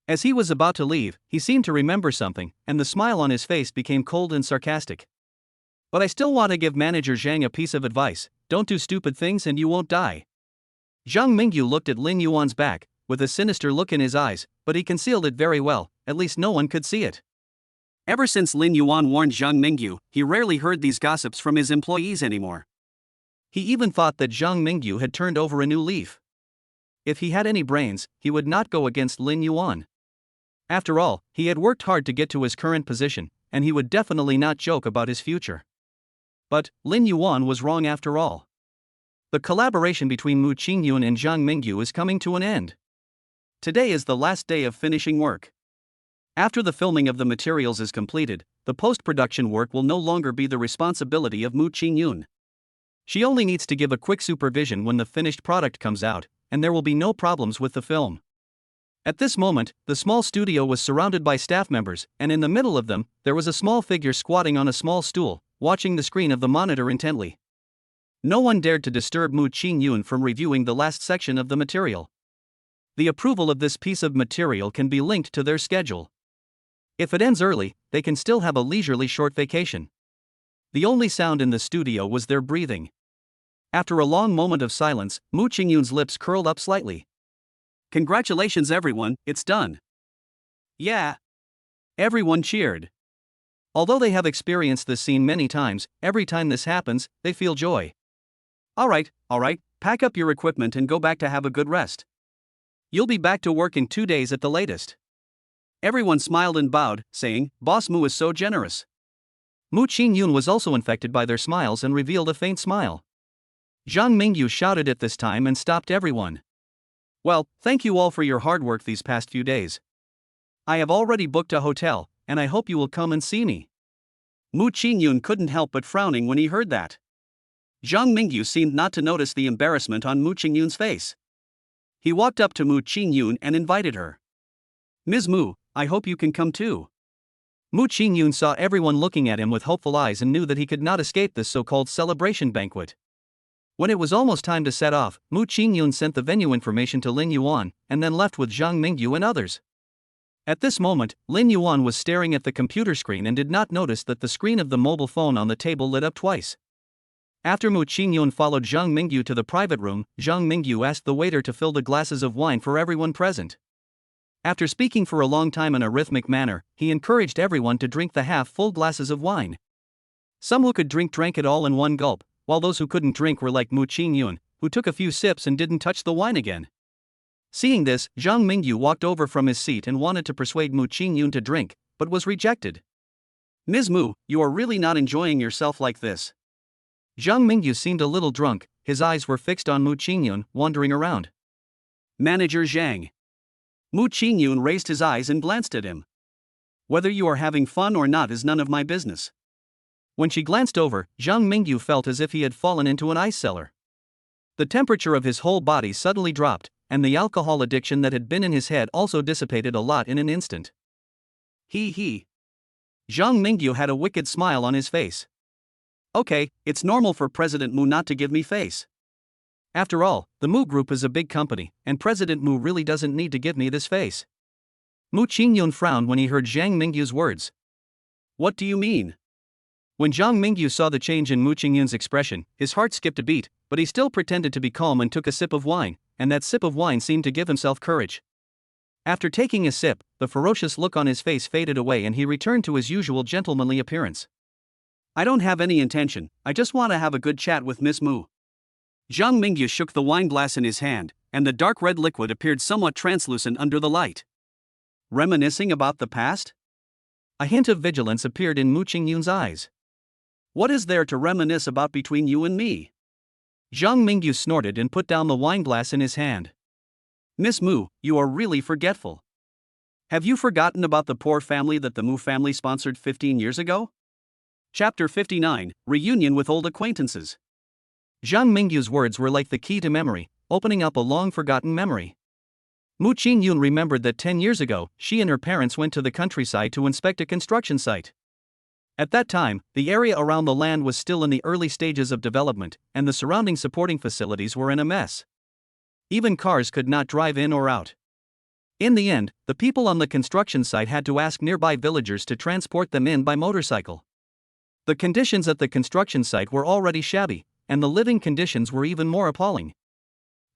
As he was about to leave, he seemed to remember something, and the smile on his face became cold and sarcastic. "But I still want to give Manager Zhang a piece of advice: don't do stupid things and you won't die." Zhang Mingyu looked at Lin Yuan's back, with a sinister look in his eyes, but he concealed it very well, at least no one could see it. Ever since Lin Yuan warned Zhang Mingyu, he rarely heard these gossips from his employees anymore. He even thought that Zhang Mingyu had turned over a new leaf. If he had any brains, he would not go against Lin Yuan. After all, he had worked hard to get to his current position, and he would definitely not joke about his future. But Lin Yuan was wrong after all. The collaboration between Mu Qingyun and Zhang Mingyu is coming to an end. Today is the last day of finishing work. After the filming of the materials is completed, the post-production work will no longer be the responsibility of Moo Ching-yoon. She only needs to give a quick supervision when the finished product comes out, and there will be no problems with the film. At this moment, the small studio was surrounded by staff members, and in the middle of them, there was a small figure squatting on a small stool, watching the screen of the monitor intently. No one dared to disturb Moo Ching-yoon from reviewing the last section of the material. The approval of this piece of material can be linked to their schedule. If it ends early, they can still have a leisurely short vacation. The only sound in the studio was their breathing. After a long moment of silence, Moo Ching-yoon's lips curled up slightly. "Congratulations everyone, it's done." "Yeah." Everyone cheered. Although they have experienced this scene many times, every time this happens, they feel joy. All right, pack up your equipment and go back to have a good rest. You'll be back to work in 2 days at the latest." Everyone smiled and bowed, saying, "Boss Moo is so generous." Moo Ching-yoon was also infected by their smiles and revealed a faint smile. Zhang Mingyu shouted at this time and stopped everyone. "Well, thank you all for your hard work these past few days. I have already booked a hotel, and I hope you will come and see me." Moo Ching-yoon couldn't help but frowning when he heard that. Zhang Mingyu seemed not to notice the embarrassment on Moo Ching-yoon's face. He walked up to Moo Ching-yoon and invited her. "Ms. Moo, I hope you can come too." Moo Ching-yoon saw everyone looking at him with hopeful eyes and knew that he could not escape this so-called celebration banquet. When it was almost time to set off, Moo Ching-yoon sent the venue information to Lin Yuan, and then left with Zhang Mingyu and others. At this moment, Lin Yuan was staring at the computer screen and did not notice that the screen of the mobile phone on the table lit up twice. After Moo Ching-yoon followed Zhang Mingyu to the private room, Zhang Mingyu asked the waiter to fill the glasses of wine for everyone present. After speaking for a long time in a rhythmic manner, he encouraged everyone to drink the half-full glasses of wine. Some who could drink drank it all in one gulp, while those who couldn't drink were like Moo Ching-yoon, who took a few sips and didn't touch the wine again. Seeing this, Zhang Mingyu walked over from his seat and wanted to persuade Moo Ching-yoon to drink, but was rejected. "Ms. Moo, you are really not enjoying yourself like this." Zhang Mingyu seemed a little drunk, his eyes were fixed on Moo Ching-yoon, wandering around. "Manager Zhang." Moo Ching-yoon raised his eyes and glanced at him. "Whether you are having fun or not is none of my business." When she glanced over, Zhang Mingyu felt as if he had fallen into an ice cellar. The temperature of his whole body suddenly dropped, and the alcohol addiction that had been in his head also dissipated a lot in an instant. He. Zhang Mingyu had a wicked smile on his face. "Okay, it's normal for President Moo not to give me face. After all, the Moo Group is a big company, and President Moo really doesn't need to give me this face." Moo Ching-yoon frowned when he heard Zhang Mingyu's words. "What do you mean?" When Zhang Mingyu saw the change in Moo Ching-yoon's expression, his heart skipped a beat, but he still pretended to be calm and took a sip of wine, and that sip of wine seemed to give himself courage. After taking a sip, the ferocious look on his face faded away and he returned to his usual gentlemanly appearance. "I don't have any intention, I just want to have a good chat with Miss Moo." Zhang Mingyu shook the wine glass in his hand, and the dark red liquid appeared somewhat translucent under the light. "Reminiscing about the past?" A hint of vigilance appeared in Moo Ching-yoon's eyes. "What is there to reminisce about between you and me?" Zhang Mingyu snorted and put down the wine glass in his hand. "Miss Moo, you are really forgetful. Have you forgotten about the poor family that the Moo family sponsored 15 years ago?" Chapter 59, Reunion with Old Acquaintances. Zhang Mingyu's words were like the key to memory, opening up a long-forgotten memory. Moo Ching-yoon remembered that 10 years ago, she and her parents went to the countryside to inspect a construction site. At that time, the area around the land was still in the early stages of development, and the surrounding supporting facilities were in a mess. Even cars could not drive in or out. In the end, the people on the construction site had to ask nearby villagers to transport them in by motorcycle. The conditions at the construction site were already shabby, and the living conditions were even more appalling.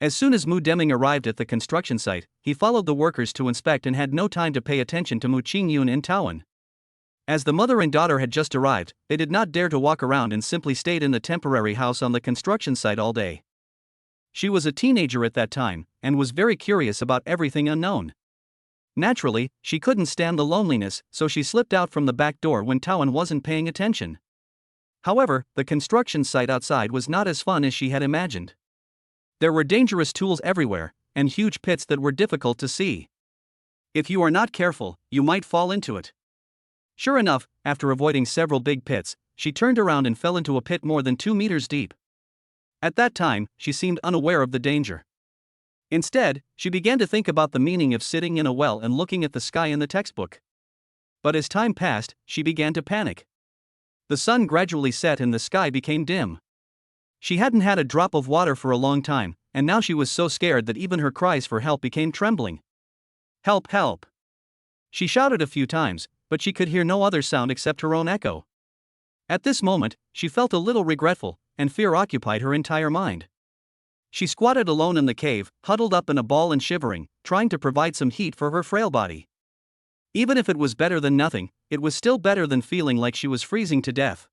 As soon as Moo Deming arrived at the construction site, he followed the workers to inspect and had no time to pay attention to Moo Ching-yoon in Towan. As the mother and daughter had just arrived, they did not dare to walk around and simply stayed in the temporary house on the construction site all day. She was a teenager at that time, and was very curious about everything unknown. Naturally, she couldn't stand the loneliness, so she slipped out from the back door when Towan wasn't paying attention. However, the construction site outside was not as fun as she had imagined. There were dangerous tools everywhere, and huge pits that were difficult to see. If you are not careful, you might fall into it. Sure enough, after avoiding several big pits, she turned around and fell into a pit more than 2 meters deep. At that time, she seemed unaware of the danger. Instead, she began to think about the meaning of sitting in a well and looking at the sky in the textbook. But as time passed, she began to panic. The sun gradually set and the sky became dim. She hadn't had a drop of water for a long time, and now she was so scared that even her cries for help became trembling. Help, help! She shouted a few times, but she could hear no other sound except her own echo. At this moment, she felt a little regretful, and fear occupied her entire mind. She squatted alone in the cave, huddled up in a ball and shivering, trying to provide some heat for her frail body. Even if it was better than nothing, it was still better than feeling like she was freezing to death.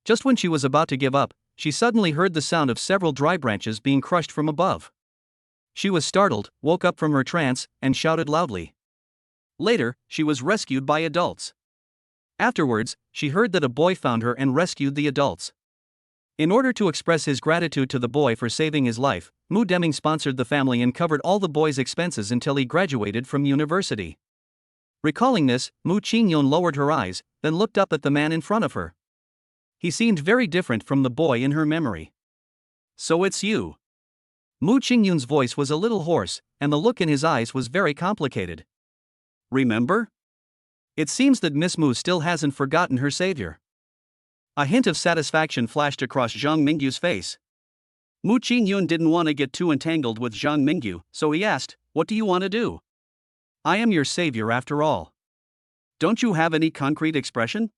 Just when she was about to give up, she suddenly heard the sound of several dry branches being crushed from above. She was startled, woke up from her trance, and shouted loudly. Later, she was rescued by adults. Afterwards, she heard that a boy found her and rescued the adults. In order to express his gratitude to the boy for saving his life, Mu Deming sponsored the family and covered all the boy's expenses until he graduated from university. Recalling this, Mu Qingyun lowered her eyes, then looked up at the man in front of her. He seemed very different from the boy in her memory. So it's you. Mu Qingyun's voice was a little hoarse, and the look in his eyes was very complicated. Remember? It seems that Miss Mu still hasn't forgotten her savior. A hint of satisfaction flashed across Zhang Mingyu's face. Mu Qingyun didn't want to get too entangled with Zhang Mingyu, so he asked, "What do you want to do? I am your savior after all. Don't you have any concrete expression?"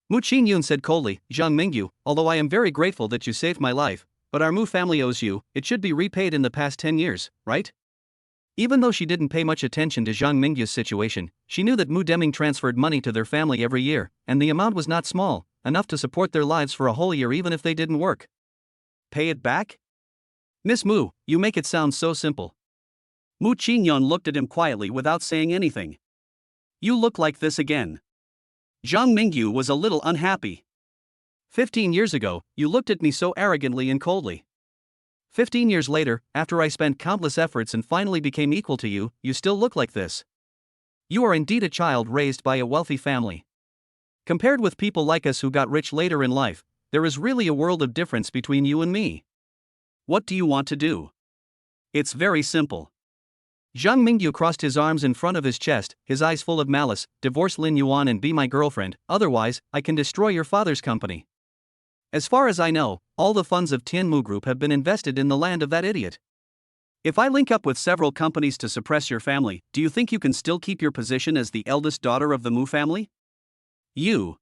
Mu Qingyun said coldly, "Zhang Mingyu, although I am very grateful that you saved my life, but our Mu family owes you, it should be repaid in the past 10 years, right?" Even though she didn't pay much attention to Zhang Mingyu's situation, she knew that Mu Deming transferred money to their family every year, and the amount was not small, enough to support their lives for a whole year even if they didn't work. Pay it back? Miss Mu, you make it sound so simple. Mu Qingyun looked at him quietly without saying anything. You look like this again. Zhang Mingyu was a little unhappy. 15 years ago, you looked at me so arrogantly and coldly. 15 years later, after I spent countless efforts and finally became equal to you, you still look like this. You are indeed a child raised by a wealthy family. Compared with people like us who got rich later in life, there is really a world of difference between you and me. What do you want to do? It's very simple. Zhang Mingyu crossed his arms in front of his chest, his eyes full of malice. Divorce Lin Yuan and be my girlfriend, otherwise, I can destroy your father's company. As far as I know, all the funds of Tianmu Group have been invested in the land of that idiot. If I link up with several companies to suppress your family, do you think you can still keep your position as the eldest daughter of the Mu family? You.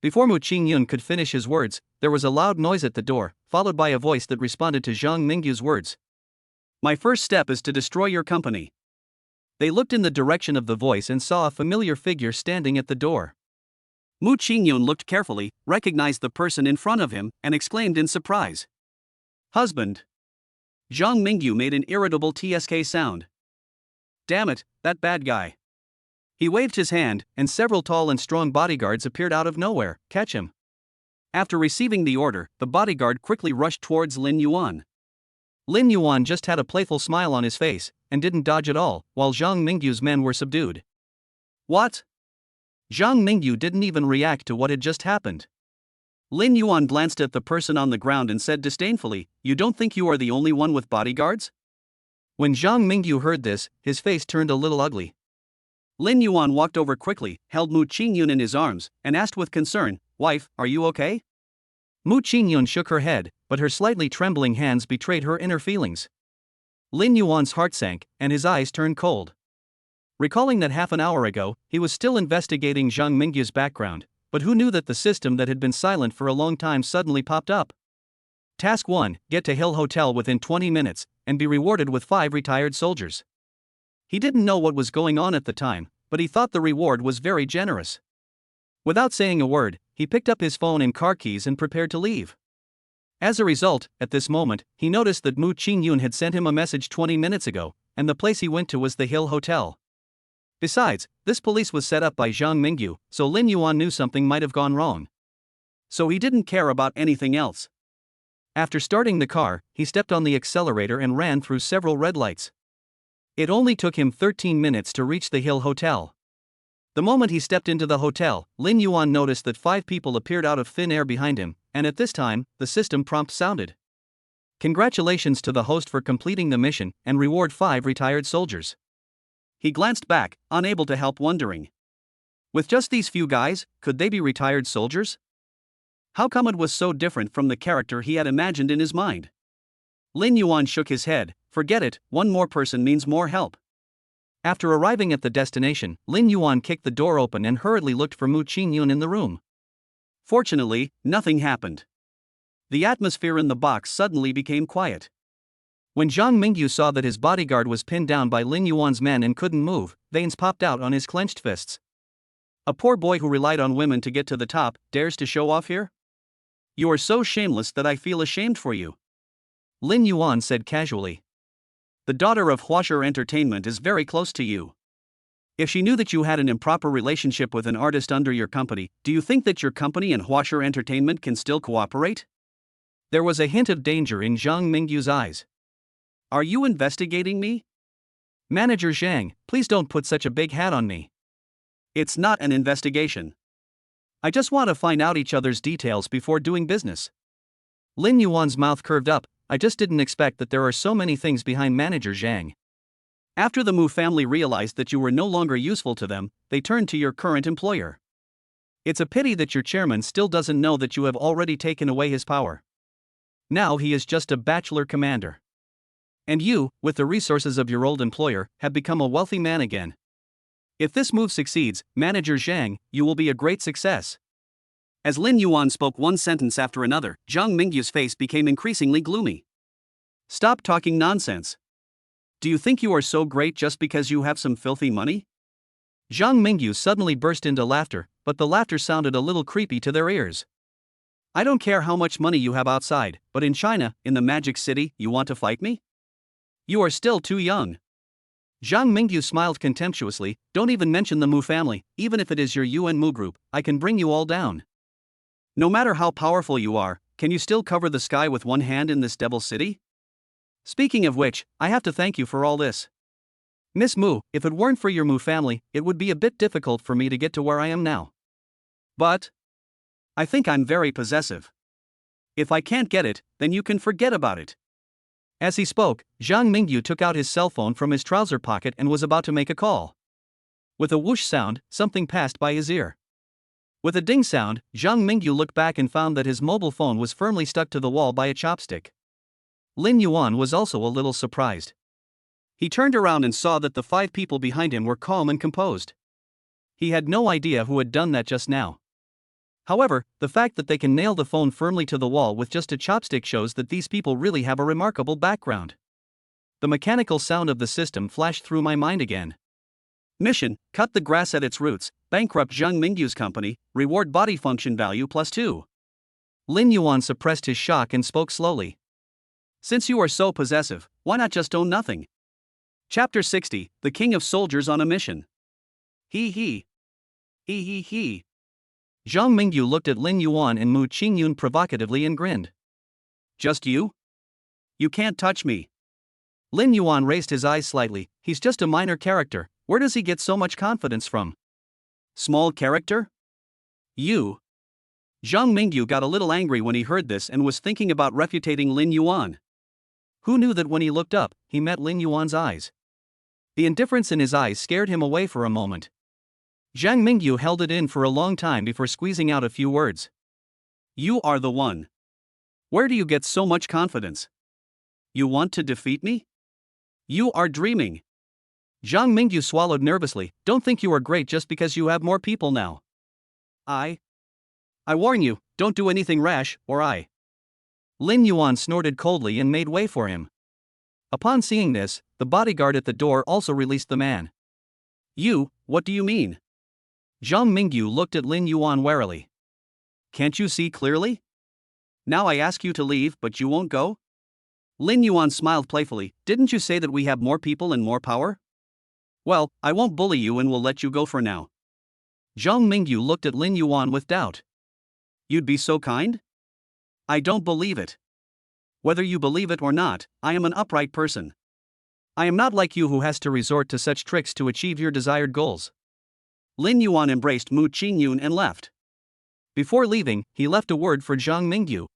Before Mu Qingyun could finish his words, there was a loud noise at the door, followed by a voice that responded to Zhang Mingyu's words. My first step is to destroy your company. They looked in the direction of the voice and saw a familiar figure standing at the door. Mu Qingyun looked carefully, recognized the person in front of him, and exclaimed in surprise. Husband. Zhang Mingyu made an irritable TSK sound. Damn it, that bad guy. He waved his hand, and several tall and strong bodyguards appeared out of nowhere. Catch him. After receiving the order, the bodyguard quickly rushed towards Lin Yuan. Lin Yuan just had a playful smile on his face, and didn't dodge at all, while Zhang Mingyu's men were subdued. What? Zhang Mingyu didn't even react to what had just happened. Lin Yuan glanced at the person on the ground and said disdainfully, You don't think you are the only one with bodyguards? When Zhang Mingyu heard this, his face turned a little ugly. Lin Yuan walked over quickly, held Mu Qingyun in his arms, and asked with concern, Wife, are you okay? Mu Qingyun shook her head, but her slightly trembling hands betrayed her inner feelings. Lin Yuan's heart sank, and his eyes turned cold. Recalling that half an hour ago, he was still investigating Zhang Mingyu's background, but who knew that the system that had been silent for a long time suddenly popped up? Task 1, get to Hill Hotel within 20 minutes, and be rewarded with 5 retired soldiers. He didn't know what was going on at the time, but he thought the reward was very generous. Without saying a word, he picked up his phone and car keys and prepared to leave. As a result, at this moment, he noticed that Mu Qingyun had sent him a message 20 minutes ago, and the place he went to was the Hill Hotel. Besides, this police was set up by Zhang Mingyu, so Lin Yuan knew something might have gone wrong. So he didn't care about anything else. After starting the car, he stepped on the accelerator and ran through several red lights. It only took him 13 minutes to reach the Hill Hotel. The moment he stepped into the hotel, Lin Yuan noticed that 5 people appeared out of thin air behind him, and at this time, the system prompt sounded. Congratulations to the host for completing the mission, and reward 5 retired soldiers. He glanced back, unable to help wondering. With just these few guys, could they be retired soldiers? How come it was so different from the character he had imagined in his mind? Lin Yuan shook his head. Forget it, one more person means more help. After arriving at the destination, Lin Yuan kicked the door open and hurriedly looked for Mu Qingyun in the room. Fortunately, nothing happened. The atmosphere in the box suddenly became quiet. When Zhang Mingyu saw that his bodyguard was pinned down by Lin Yuan's men and couldn't move, veins popped out on his clenched fists. A poor boy who relied on women to get to the top dares to show off here? You are so shameless that I feel ashamed for you. Lin Yuan said casually. The daughter of Huasher Entertainment is very close to you. If she knew that you had an improper relationship with an artist under your company, do you think that your company and Huasher Entertainment can still cooperate? There was a hint of danger in Zhang Mingyu's eyes. Are you investigating me? Manager Zhang, please don't put such a big hat on me. It's not an investigation. I just want to find out each other's details before doing business. Lin Yuan's mouth curved up. I just didn't expect that there are so many things behind Manager Zhang. After the Mu family realized that you were no longer useful to them, they turned to your current employer. It's a pity that your chairman still doesn't know that you have already taken away his power. Now he is just a bachelor commander. And you, with the resources of your old employer, have become a wealthy man again. If this move succeeds, Manager Zhang, you will be a great success. As Lin Yuan spoke one sentence after another, Zhang Mingyu's face became increasingly gloomy. Stop talking nonsense. Do you think you are so great just because you have some filthy money? Zhang Mingyu suddenly burst into laughter, but the laughter sounded a little creepy to their ears. I don't care how much money you have outside, but in China, in the Magic City, you want to fight me? You are still too young. Zhang Mingyu smiled contemptuously. Don't even mention the Mu family, even if it is your Yuan Mu group, I can bring you all down. No matter how powerful you are, can you still cover the sky with one hand in this devil city? Speaking of which, I have to thank you for all this. Miss Mu, if it weren't for your Mu family, it would be a bit difficult for me to get to where I am now. But I think I'm very possessive. If I can't get it, then you can forget about it. As he spoke, Zhang Mingyu took out his cell phone from his trouser pocket and was about to make a call. With a whoosh sound, something passed by his ear. With a ding sound, Zhang Mingyu looked back and found that his mobile phone was firmly stuck to the wall by a chopstick. Lin Yuan was also a little surprised. He turned around and saw that the 5 people behind him were calm and composed. He had no idea who had done that just now. However, the fact that they can nail the phone firmly to the wall with just a chopstick shows that these people really have a remarkable background. The mechanical sound of the system flashed through my mind again. Mission: cut the grass at its roots, bankrupt Zhang Mingyu's company, reward body function value +2. Lin Yuan suppressed his shock and spoke slowly. Since you are so possessive, why not just own nothing? Chapter 60, The King of Soldiers on a Mission. He. Zhang Mingyu looked at Lin Yuan and Mu Qingyun provocatively and grinned. Just you? You can't touch me. Lin Yuan raised his eyes slightly. He's just a minor character. Where does he get so much confidence from? Small character? You. Zhang Mingyu got a little angry when he heard this and was thinking about refuting Lin Yuan. Who knew that when he looked up, he met Lin Yuan's eyes? The indifference in his eyes scared him away for a moment. Zhang Mingyu held it in for a long time before squeezing out a few words. You are the one. Where do you get so much confidence? You want to defeat me? You are dreaming. Zhang Mingyu swallowed nervously. Don't think you are great just because you have more people now. I warn you, don't do anything rash, or I. Lin Yuan snorted coldly and made way for him. Upon seeing this, the bodyguard at the door also released the man. You, what do you mean? Zhang Mingyu looked at Lin Yuan warily. Can't you see clearly? Now I ask you to leave, but you won't go? Lin Yuan smiled playfully. Didn't you say that we have more people and more power? Well, I won't bully you and will let you go for now. Zhang Mingyu looked at Lin Yuan with doubt. You'd be so kind? I don't believe it. Whether you believe it or not, I am an upright person. I am not like you who has to resort to such tricks to achieve your desired goals. Lin Yuan embraced Mu Qingyun and left. Before leaving, he left a word for Zhang Mingyu.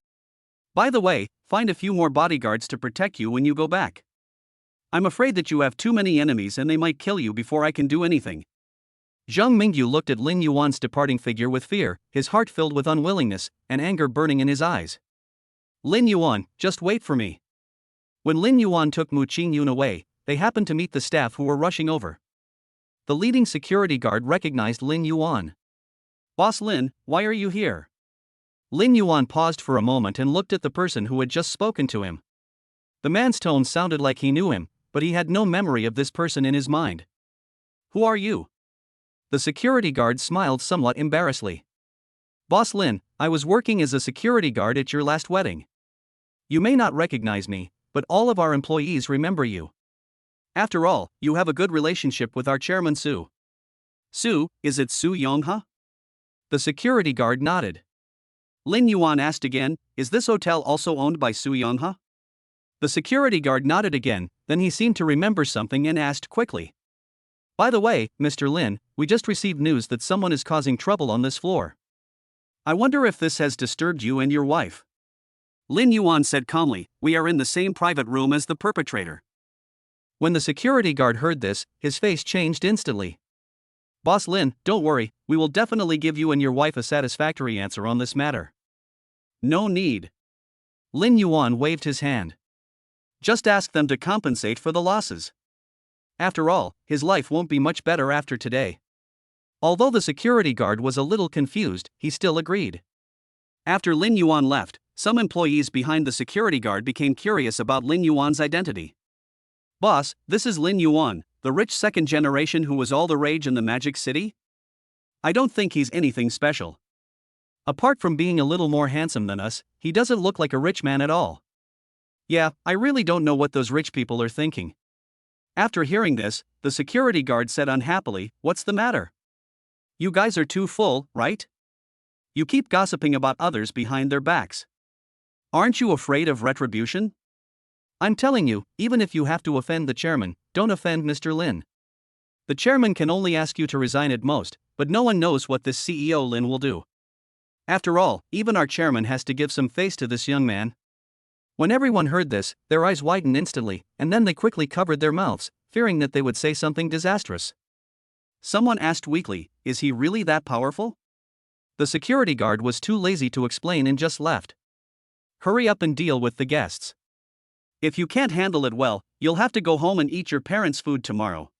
By the way, find a few more bodyguards to protect you when you go back. I'm afraid that you have too many enemies and they might kill you before I can do anything. Zhang Mingyu looked at Lin Yuan's departing figure with fear, his heart filled with unwillingness, and anger burning in his eyes. Lin Yuan, just wait for me. When Lin Yuan took Mu Qingyun away, they happened to meet the staff who were rushing over. The leading security guard recognized Lin Yuan. Boss Lin, why are you here? Lin Yuan paused for a moment and looked at the person who had just spoken to him. The man's tone sounded like he knew him, but he had no memory of this person in his mind. Who are you? The security guard smiled somewhat embarrassedly. Boss Lin, I was working as a security guard at your last wedding. You may not recognize me, but all of our employees remember you. After all, you have a good relationship with our chairman Su. Su, is it Su Yonghe? The security guard nodded. Lin Yuan asked again, is this hotel also owned by Su Yonghe? The security guard nodded again, then he seemed to remember something and asked quickly. By the way, Mr. Lin, we just received news that someone is causing trouble on this floor. I wonder if this has disturbed you and your wife. Lin Yuan said calmly, we are in the same private room as the perpetrator. When the security guard heard this, his face changed instantly. Boss Lin, don't worry, we will definitely give you and your wife a satisfactory answer on this matter. No need. Lin Yuan waved his hand. Just ask them to compensate for the losses. After all, his life won't be much better after today. Although the security guard was a little confused, he still agreed. After Lin Yuan left, some employees behind the security guard became curious about Lin Yuan's identity. Boss, this is Lin Yuan, the rich second generation who was all the rage in the Magic City? I don't think he's anything special. Apart from being a little more handsome than us, he doesn't look like a rich man at all. Yeah, I really don't know what those rich people are thinking. After hearing this, the security guard said unhappily, what's the matter? You guys are too full, right? You keep gossiping about others behind their backs. Aren't you afraid of retribution? I'm telling you, even if you have to offend the chairman, don't offend Mr. Lin. The chairman can only ask you to resign at most, but no one knows what this CEO Lin will do. After all, even our chairman has to give some face to this young man. When everyone heard this, their eyes widened instantly, and then they quickly covered their mouths, fearing that they would say something disastrous. Someone asked weakly, is he really that powerful? The security guard was too lazy to explain and just left. Hurry up and deal with the guests. If you can't handle it well, you'll have to go home and eat your parents' food tomorrow.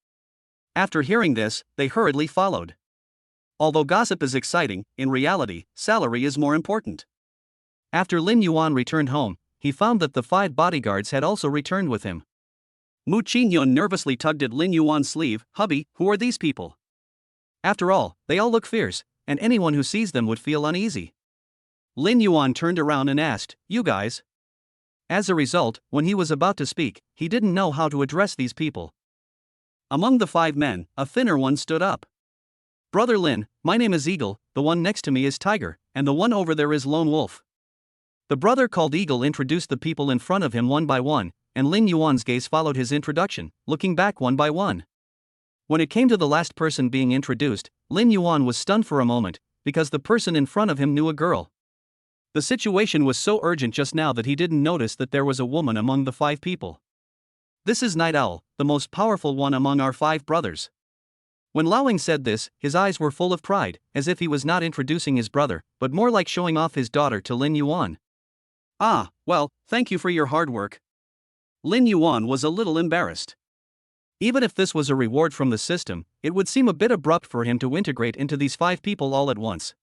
After hearing this, they hurriedly followed. Although gossip is exciting, in reality, salary is more important. After Lin Yuan returned home, he found that the 5 bodyguards had also returned with him. Mu Qingyun nervously tugged at Lin Yuan's sleeve, hubby, who are these people? After all, they all look fierce, and anyone who sees them would feel uneasy. Lin Yuan turned around and asked, you guys? As a result, when he was about to speak, he didn't know how to address these people. Among the 5 men, a thinner one stood up. Brother Lin, my name is Eagle, the one next to me is Tiger, and the one over there is Lone Wolf. The brother called Eagle introduced the people in front of him one by one, and Lin Yuan's gaze followed his introduction, looking back one by one. When it came to the last person being introduced, Lin Yuan was stunned for a moment, because the person in front of him knew a girl. The situation was so urgent just now that he didn't notice that there was a woman among the 5 people. This is Night Owl, the most powerful one among our 5 brothers. When Laoing said this, his eyes were full of pride, as if he was not introducing his brother, but more like showing off his daughter to Lin Yuan. Ah, well, thank you for your hard work. Lin Yuan was a little embarrassed. Even if this was a reward from the system, it would seem a bit abrupt for him to integrate into these 5 people all at once.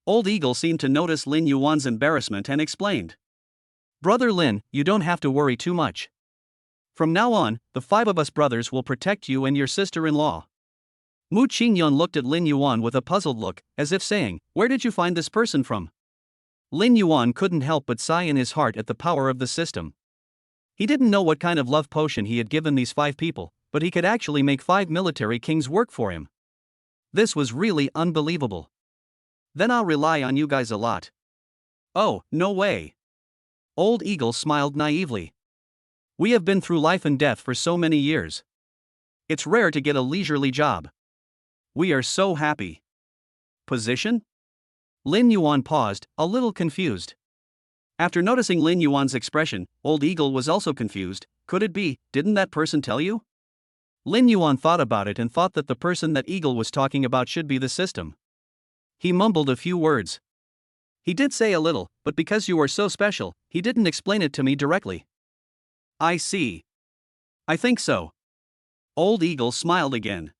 Old Eagle seemed to notice Lin Yuan's embarrassment and explained. Brother Lin, you don't have to worry too much. From now on, the 5 of us brothers will protect you and your sister-in-law. Mu Qingyun looked at Lin Yuan with a puzzled look, as if saying, where did you find this person from? Lin Yuan couldn't help but sigh in his heart at the power of the system. He didn't know what kind of love potion he had given these 5 people, but he could actually make 5 military kings work for him. This was really unbelievable. Then I'll rely on you guys a lot. Oh, no way. Old Eagle smiled naively. We have been through life and death for so many years. It's rare to get a leisurely job. We are so happy. Position? Lin Yuan paused, a little confused. After noticing Lin Yuan's expression, Old Eagle was also confused. Could it be, didn't that person tell you? Lin Yuan thought about it and thought that the person that Eagle was talking about should be the system. He mumbled a few words. He did say a little, but because you are so special, he didn't explain it to me directly. I see. I think so. Old Eagle smiled again.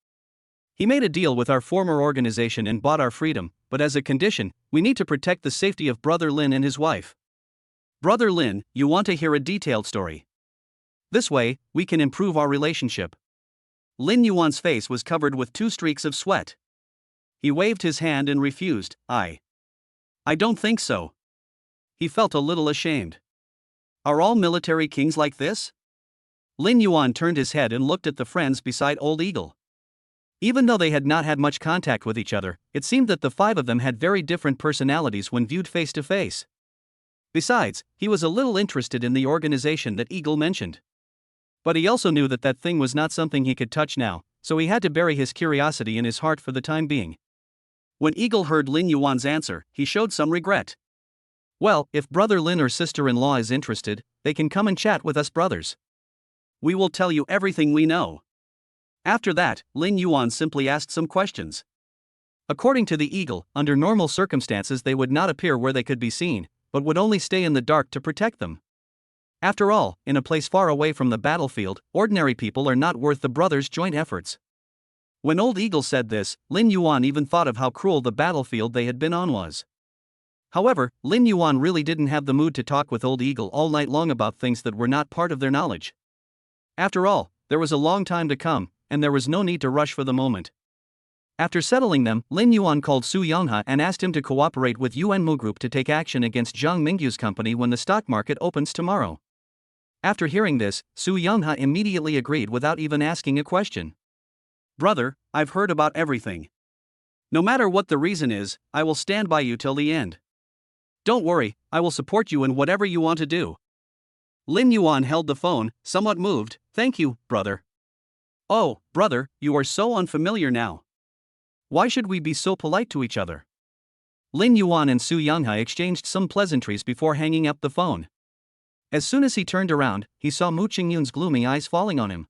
He made a deal with our former organization and bought our freedom, but as a condition, we need to protect the safety of Brother Lin and his wife. Brother Lin, you want to hear a detailed story. This way, we can improve our relationship. Lin Yuan's face was covered with 2 streaks of sweat. He waved his hand and refused. I don't think so. He felt a little ashamed. Are all military kings like this? Lin Yuan turned his head and looked at the friends beside Old Eagle. Even though they had not had much contact with each other, it seemed that the 5 of them had very different personalities when viewed face to face. Besides, he was a little interested in the organization that Eagle mentioned. But he also knew that that thing was not something he could touch now, so he had to bury his curiosity in his heart for the time being. When Eagle heard Lin Yuan's answer, he showed some regret. Well, if Brother Lin or sister-in-law is interested, they can come and chat with us brothers. We will tell you everything we know. After that, Lin Yuan simply asked some questions. According to the Eagle, under normal circumstances they would not appear where they could be seen, but would only stay in the dark to protect them. After all, in a place far away from the battlefield, ordinary people are not worth the brothers' joint efforts. When Old Eagle said this, Lin Yuan even thought of how cruel the battlefield they had been on was. However, Lin Yuan really didn't have the mood to talk with Old Eagle all night long about things that were not part of their knowledge. After all, there was a long time to come, and there was no need to rush for the moment. After settling them, Lin Yuan called Su Yonghe and asked him to cooperate with Yuan Mu Group to take action against Zhang Mingyu's company when the stock market opens tomorrow. After hearing this, Su Yonghe immediately agreed without even asking a question. Brother, I've heard about everything. No matter what the reason is, I will stand by you till the end. Don't worry, I will support you in whatever you want to do. Lin Yuan held the phone, somewhat moved. Thank you, brother. Oh, brother, you are so unfamiliar now. Why should we be so polite to each other? Lin Yuan and Su Yonghe exchanged some pleasantries before hanging up the phone. As soon as he turned around, he saw Mu Qingyun's gloomy eyes falling on him.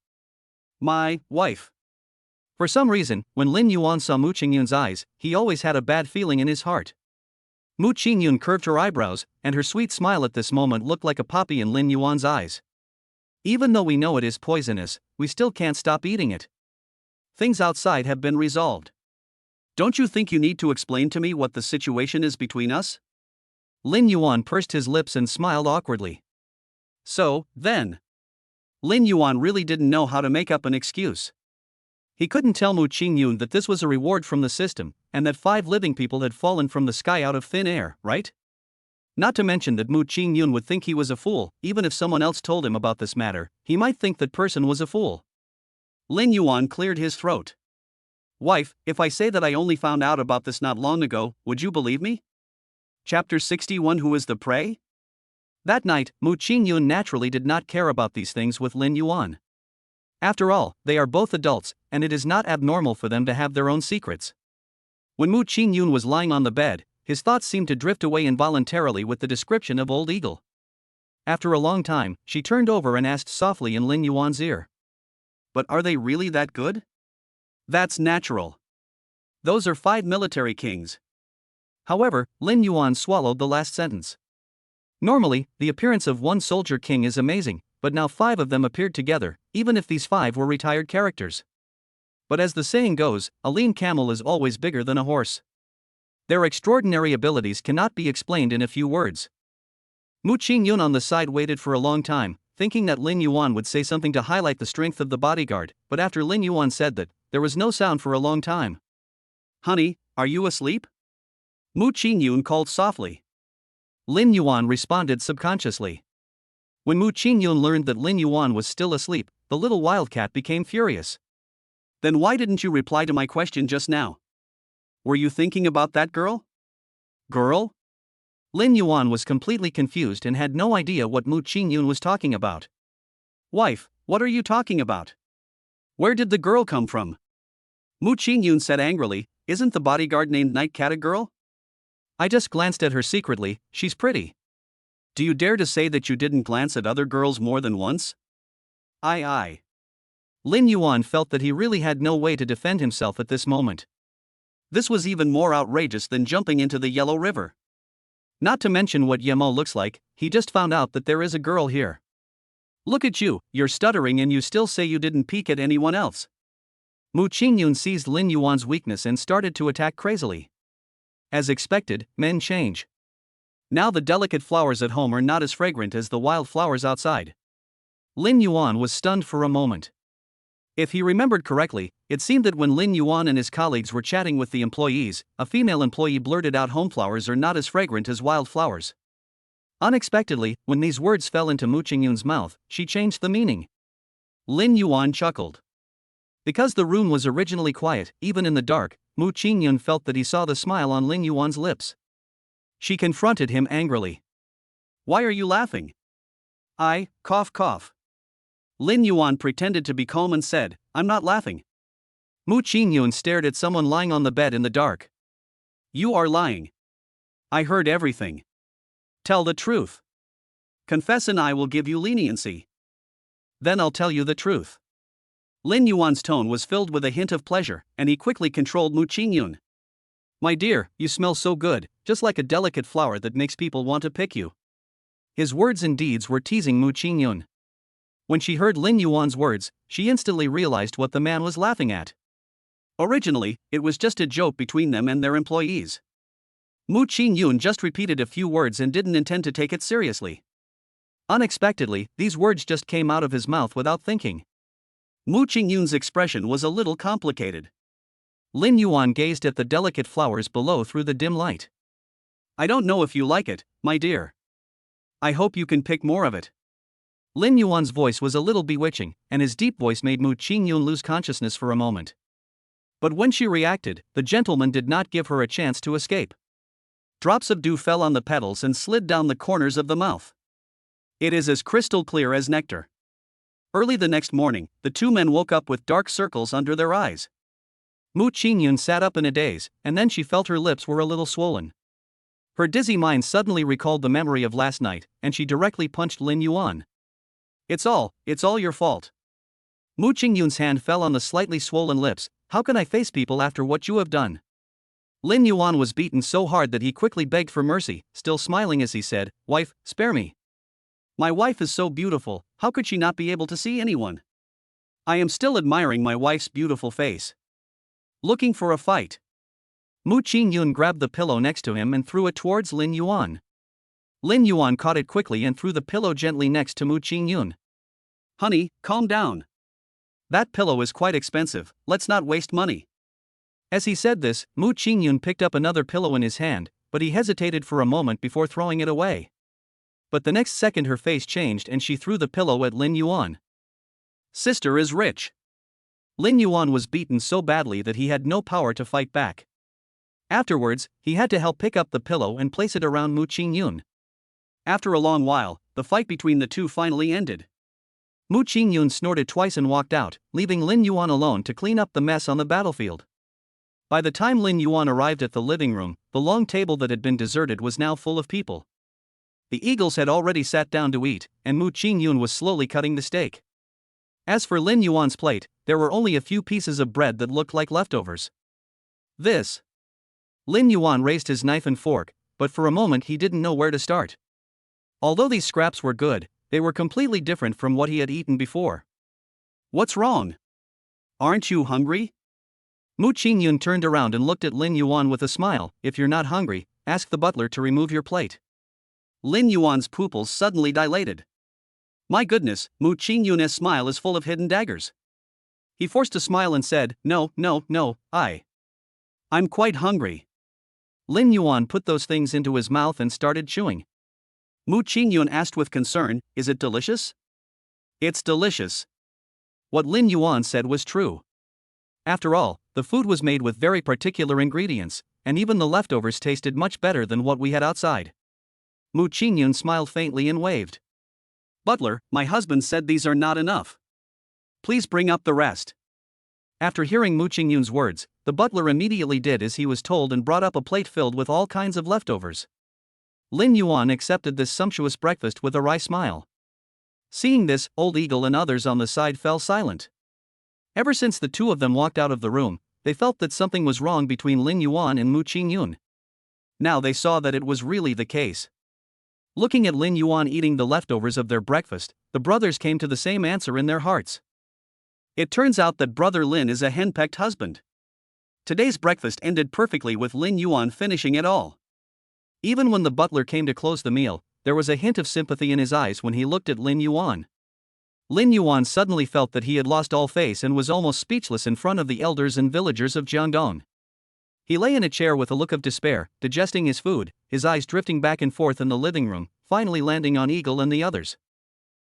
My wife. For some reason, when Lin Yuan saw Mu Qingyun's eyes, he always had a bad feeling in his heart. Mu Qingyun curved her eyebrows, and her sweet smile at this moment looked like a poppy in Lin Yuan's eyes. Even though we know it is poisonous, we still can't stop eating it. Things outside have been resolved. Don't you think you need to explain to me what the situation is between us? Lin Yuan pursed his lips and smiled awkwardly. So, then. Lin Yuan really didn't know how to make up an excuse. He couldn't tell Mu Qingyun that this was a reward from the system, and that 5 living people had fallen from the sky out of thin air, right? Not to mention that Mu Qingyun would think he was a fool. Even if someone else told him about this matter, he might think that person was a fool. Lin Yuan cleared his throat. Wife, if I say that I only found out about this not long ago, would you believe me? Chapter 61 Who is the prey? That night, Mu Qingyun naturally did not care about these things with Lin Yuan. After all, they are both adults, and it is not abnormal for them to have their own secrets. When Mu Qingyun was lying on the bed, his thoughts seemed to drift away involuntarily with the description of Old Eagle. After a long time, she turned over and asked softly in Lin Yuan's ear. But are they really that good? That's natural. Those are 5 military kings. However, Lin Yuan swallowed the last sentence. Normally, the appearance of one soldier king is amazing, but now 5 of them appeared together, even if these 5 were retired characters. But as the saying goes, a lean camel is always bigger than a horse. Their extraordinary abilities cannot be explained in a few words. Mu Qingyun on the side waited for a long time, thinking that Lin Yuan would say something to highlight the strength of the bodyguard, but after Lin Yuan said that, there was no sound for a long time. Honey, are you asleep? Mu Qingyun called softly. Lin Yuan responded subconsciously. When Mu Qingyun learned that Lin Yuan was still asleep, the little wildcat became furious. Then why didn't you reply to my question just now? Were you thinking about that girl? Girl? Lin Yuan was completely confused and had no idea what Mu Qingyun was talking about. Wife, what are you talking about? Where did the girl come from? Mu Qingyun said angrily, isn't the bodyguard named Night Cat a girl? I just glanced at her secretly, she's pretty. Do you dare to say that you didn't glance at other girls more than once? Aye. Lin Yuan felt that he really had no way to defend himself at this moment. This was even more outrageous than jumping into the Yellow River. Not to mention what Yemo looks like, he just found out that there is a girl here. Look at you, you're stuttering and you still say you didn't peek at anyone else. Mu Qingyun seized Lin Yuan's weakness and started to attack crazily. As expected, men change. Now the delicate flowers at home are not as fragrant as the wild flowers outside. Lin Yuan was stunned for a moment. If he remembered correctly, it seemed that when Lin Yuan and his colleagues were chatting with the employees, a female employee blurted out home flowers are not as fragrant as wild flowers. Unexpectedly, when these words fell into Mu Qingyun's mouth, she changed the meaning. Lin Yuan chuckled. Because the room was originally quiet, even in the dark, Mu Qingyun felt that he saw the smile on Lin Yuan's lips. She confronted him angrily. Why are you laughing? Cough. Lin Yuan pretended to be calm and said, I'm not laughing. Mu Qingyun stared at someone lying on the bed in the dark. You are lying. I heard everything. Tell the truth. Confess and I will give you leniency. Then I'll tell you the truth. Lin Yuan's tone was filled with a hint of pleasure, and he quickly controlled Mu Qingyun. My dear, you smell so good, just like a delicate flower that makes people want to pick you. His words and deeds were teasing Mu Qingyun. When she heard Lin Yuan's words, she instantly realized what the man was laughing at. Originally, it was just a joke between them and their employees. Mu Qingyun just repeated a few words and didn't intend to take it seriously. Unexpectedly, these words just came out of his mouth without thinking. Mu Qingyun's expression was a little complicated. Lin Yuan gazed at the delicate flowers below through the dim light. I don't know if you like it, my dear. I hope you can pick more of it. Lin Yuan's voice was a little bewitching, and his deep voice made Mu Qingyun lose consciousness for a moment. But when she reacted, the gentleman did not give her a chance to escape. Drops of dew fell on the petals and slid down the corners of the mouth. It is as crystal clear as nectar. Early the next morning, the two men woke up with dark circles under their eyes. Mu Qingyun sat up in a daze, and then she felt her lips were a little swollen. Her dizzy mind suddenly recalled the memory of last night, and she directly punched Lin Yuan. It's all your fault. Mu Qingyun's hand fell on the slightly swollen lips. How can I face people after what you have done? Lin Yuan was beaten so hard that he quickly begged for mercy, still smiling as he said, Wife, spare me. My wife is so beautiful, how could she not be able to see anyone? I am still admiring my wife's beautiful face. Looking for a fight. Mu Qingyun grabbed the pillow next to him and threw it towards Lin Yuan. Lin Yuan caught it quickly and threw the pillow gently next to Mu Qingyun. Honey, calm down. That pillow is quite expensive, let's not waste money. As he said this, Mu Qingyun picked up another pillow in his hand, but he hesitated for a moment before throwing it away. But the next second her face changed and she threw the pillow at Lin Yuan. Sister is rich. Lin Yuan was beaten so badly that he had no power to fight back. Afterwards, he had to help pick up the pillow and place it around Mu Qingyun. After a long while, the fight between the two finally ended. Mu Qingyun snorted twice and walked out, leaving Lin Yuan alone to clean up the mess on the battlefield. By the time Lin Yuan arrived at the living room, the long table that had been deserted was now full of people. The eagles had already sat down to eat, and Mu Qingyun was slowly cutting the steak. As for Lin Yuan's plate, there were only a few pieces of bread that looked like leftovers. This. Lin Yuan raised his knife and fork, but for a moment he didn't know where to start. Although these scraps were good, they were completely different from what he had eaten before. What's wrong? Aren't you hungry? Mu Qingyun turned around and looked at Lin Yuan with a smile. If you're not hungry, ask the butler to remove your plate. Lin Yuan's pupils suddenly dilated. My goodness, Mu Qingyun's smile is full of hidden daggers. He forced a smile and said, No, I'm quite hungry. Lin Yuan put those things into his mouth and started chewing. Mu Qingyun asked with concern, Is it delicious? It's delicious. What Lin Yuan said was true. After all, the food was made with very particular ingredients, and even the leftovers tasted much better than what we had outside. Mu Qingyun smiled faintly and waved. "Butler, my husband said these are not enough. Please bring up the rest." After hearing Mu Qingyun's words, the butler immediately did as he was told and brought up a plate filled with all kinds of leftovers. Lin Yuan accepted this sumptuous breakfast with a wry smile. Seeing this, Old Eagle and others on the side fell silent. Ever since the two of them walked out of the room, they felt that something was wrong between Lin Yuan and Mu Qingyun. Now they saw that it was really the case. Looking at Lin Yuan eating the leftovers of their breakfast, the brothers came to the same answer in their hearts. It turns out that brother Lin is a henpecked husband. Today's breakfast ended perfectly with Lin Yuan finishing it all. Even when the butler came to close the meal, there was a hint of sympathy in his eyes when he looked at Lin Yuan. Lin Yuan suddenly felt that he had lost all face and was almost speechless in front of the elders and villagers of Jiangdong. He lay in a chair with a look of despair, digesting his food, his eyes drifting back and forth in the living room, finally landing on Eagle and the others.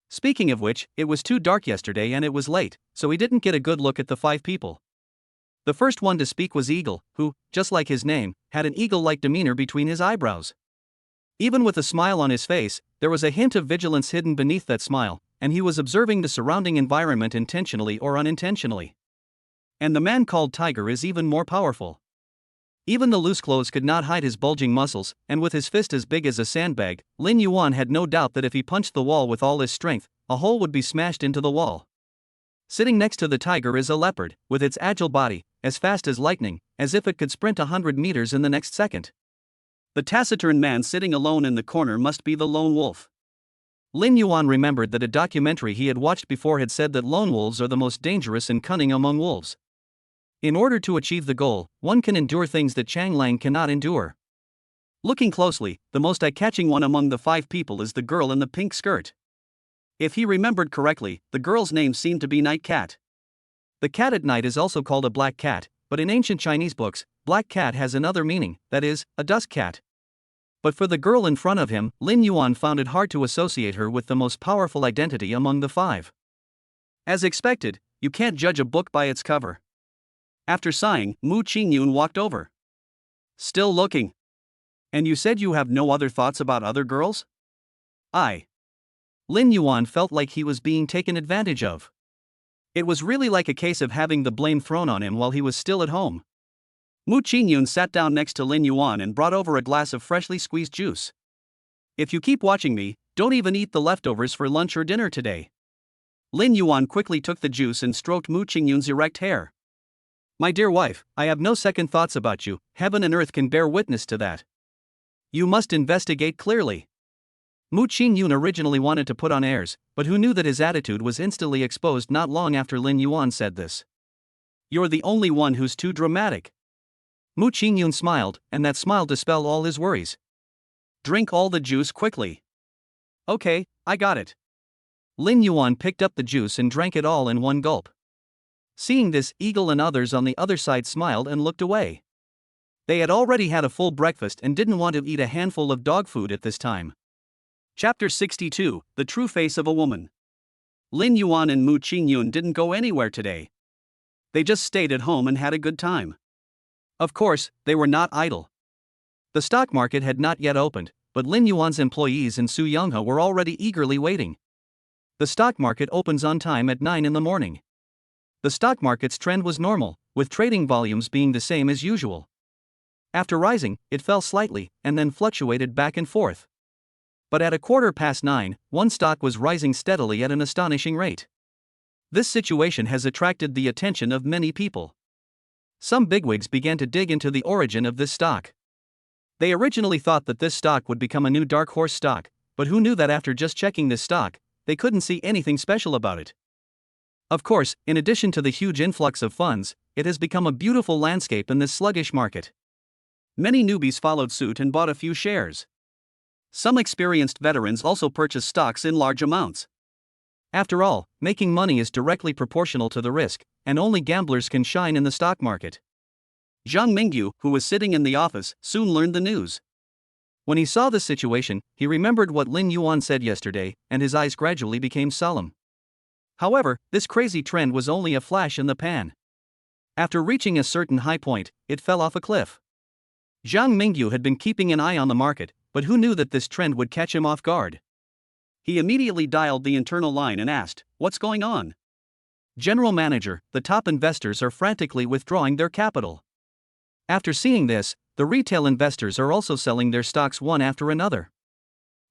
Speaking of which, it was too dark yesterday and it was late, so he didn't get a good look at the 5 people. The first one to speak was Eagle, who, just like his name, had an eagle-like demeanor between his eyebrows. Even with a smile on his face, there was a hint of vigilance hidden beneath that smile, and he was observing the surrounding environment intentionally or unintentionally. And the man called Tiger is even more powerful. Even the loose clothes could not hide his bulging muscles, and with his fist as big as a sandbag, Lin Yuan had no doubt that if he punched the wall with all his strength, a hole would be smashed into the wall. Sitting next to the tiger is a leopard, with its agile body, as fast as lightning, as if it could sprint 100 meters in the next second. The taciturn man sitting alone in the corner must be the lone wolf. Lin Yuan remembered that a documentary he had watched before had said that lone wolves are the most dangerous and cunning among wolves. In order to achieve the goal, one can endure things that Chang Lang cannot endure. Looking closely, the most eye-catching one among the 5 people is the girl in the pink skirt. If he remembered correctly, the girl's name seemed to be Night Cat. The cat at night is also called a black cat, but in ancient Chinese books, black cat has another meaning, that is, a dusk cat. But for the girl in front of him, Lin Yuan found it hard to associate her with the most powerful identity among the 5. As expected, you can't judge a book by its cover. After sighing, Mu Qingyun walked over. "Still looking. And you said you have no other thoughts about other girls?" Lin Yuan felt like he was being taken advantage of. It was really like a case of having the blame thrown on him while he was still at home. Mu Qingyun sat down next to Lin Yuan and brought over a glass of freshly squeezed juice. "If you keep watching me, don't even eat the leftovers for lunch or dinner today." Lin Yuan quickly took the juice and stroked Mu Qingyun's erect hair. "My dear wife, I have no second thoughts about you, heaven and earth can bear witness to that. You must investigate clearly." Mu Qingyun originally wanted to put on airs, but who knew that his attitude was instantly exposed not long after Lin Yuan said this. "You're the only one who's too dramatic." Mu Qingyun smiled, and that smile dispelled all his worries. "Drink all the juice quickly." "Okay, I got it." Lin Yuan picked up the juice and drank it all in one gulp. Seeing this, Eagle and others on the other side smiled and looked away. They had already had a full breakfast and didn't want to eat a handful of dog food at this time. Chapter 62, The True Face of a Woman. Lin Yuan and Mu Qingyun didn't go anywhere today. They just stayed at home and had a good time. Of course, they were not idle. The stock market had not yet opened, but Lin Yuan's employees in Su Yonghe were already eagerly waiting. The stock market opens on time at 9 in the morning. The stock market's trend was normal, with trading volumes being the same as usual. After rising, it fell slightly, and then fluctuated back and forth. But at 9:15, one stock was rising steadily at an astonishing rate. This situation has attracted the attention of many people. Some bigwigs began to dig into the origin of this stock. They originally thought that this stock would become a new dark horse stock, but who knew that after just checking this stock, they couldn't see anything special about it. Of course, in addition to the huge influx of funds, it has become a beautiful landscape in this sluggish market. Many newbies followed suit and bought a few shares. Some experienced veterans also purchased stocks in large amounts. After all, making money is directly proportional to the risk, and only gamblers can shine in the stock market. Zhang Mingyu, who was sitting in the office, soon learned the news. When he saw this situation, he remembered what Lin Yuan said yesterday, and his eyes gradually became solemn. However, this crazy trend was only a flash in the pan. After reaching a certain high point, it fell off a cliff. Zhang Mingyu had been keeping an eye on the market, but who knew that this trend would catch him off guard? He immediately dialed the internal line and asked, "What's going on?" "General Manager, the top investors are frantically withdrawing their capital." After seeing this, the retail investors are also selling their stocks one after another.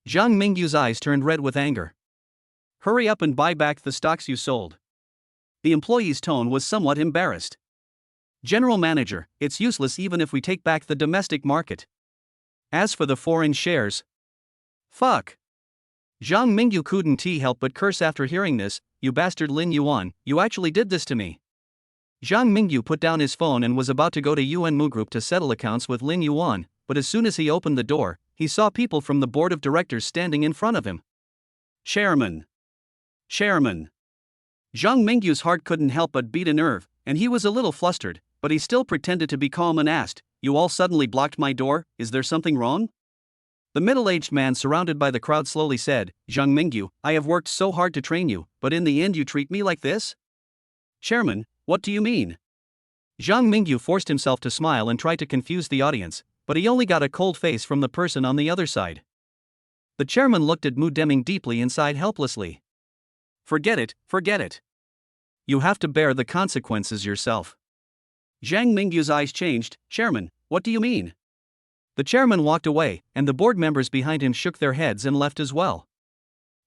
Zhang Mingyu's eyes turned red with anger. "Hurry up and buy back the stocks you sold." The employee's tone was somewhat embarrassed. "General Manager, it's useless even if we take back the domestic market. As for the foreign shares, fuck." Zhang Mingyu couldn't help but curse after hearing this. "You bastard Lin Yuan, you actually did this to me." Zhang Mingyu put down his phone and was about to go to Yuan Mu Group to settle accounts with Lin Yuan, but as soon as he opened the door, he saw people from the board of directors standing in front of him. Chairman! Chairman! Zhang Mingyu's heart couldn't help but beat a nerve, and he was a little flustered, but he still pretended to be calm and asked, "You all suddenly blocked my door, is there something wrong?" The middle-aged man surrounded by the crowd slowly said, "Zhang Mingyu, I have worked so hard to train you, but in the end you treat me like this?" "Chairman, what do you mean?" Zhang Mingyu forced himself to smile and try to confuse the audience, but he only got a cold face from the person on the other side. The chairman looked at Mu Deming deeply and sighed helplessly. Forget it, forget it. You have to bear the consequences yourself." Zhang Mingyu's eyes changed. "Chairman, what do you mean?" The chairman walked away, and the board members behind him shook their heads and left as well.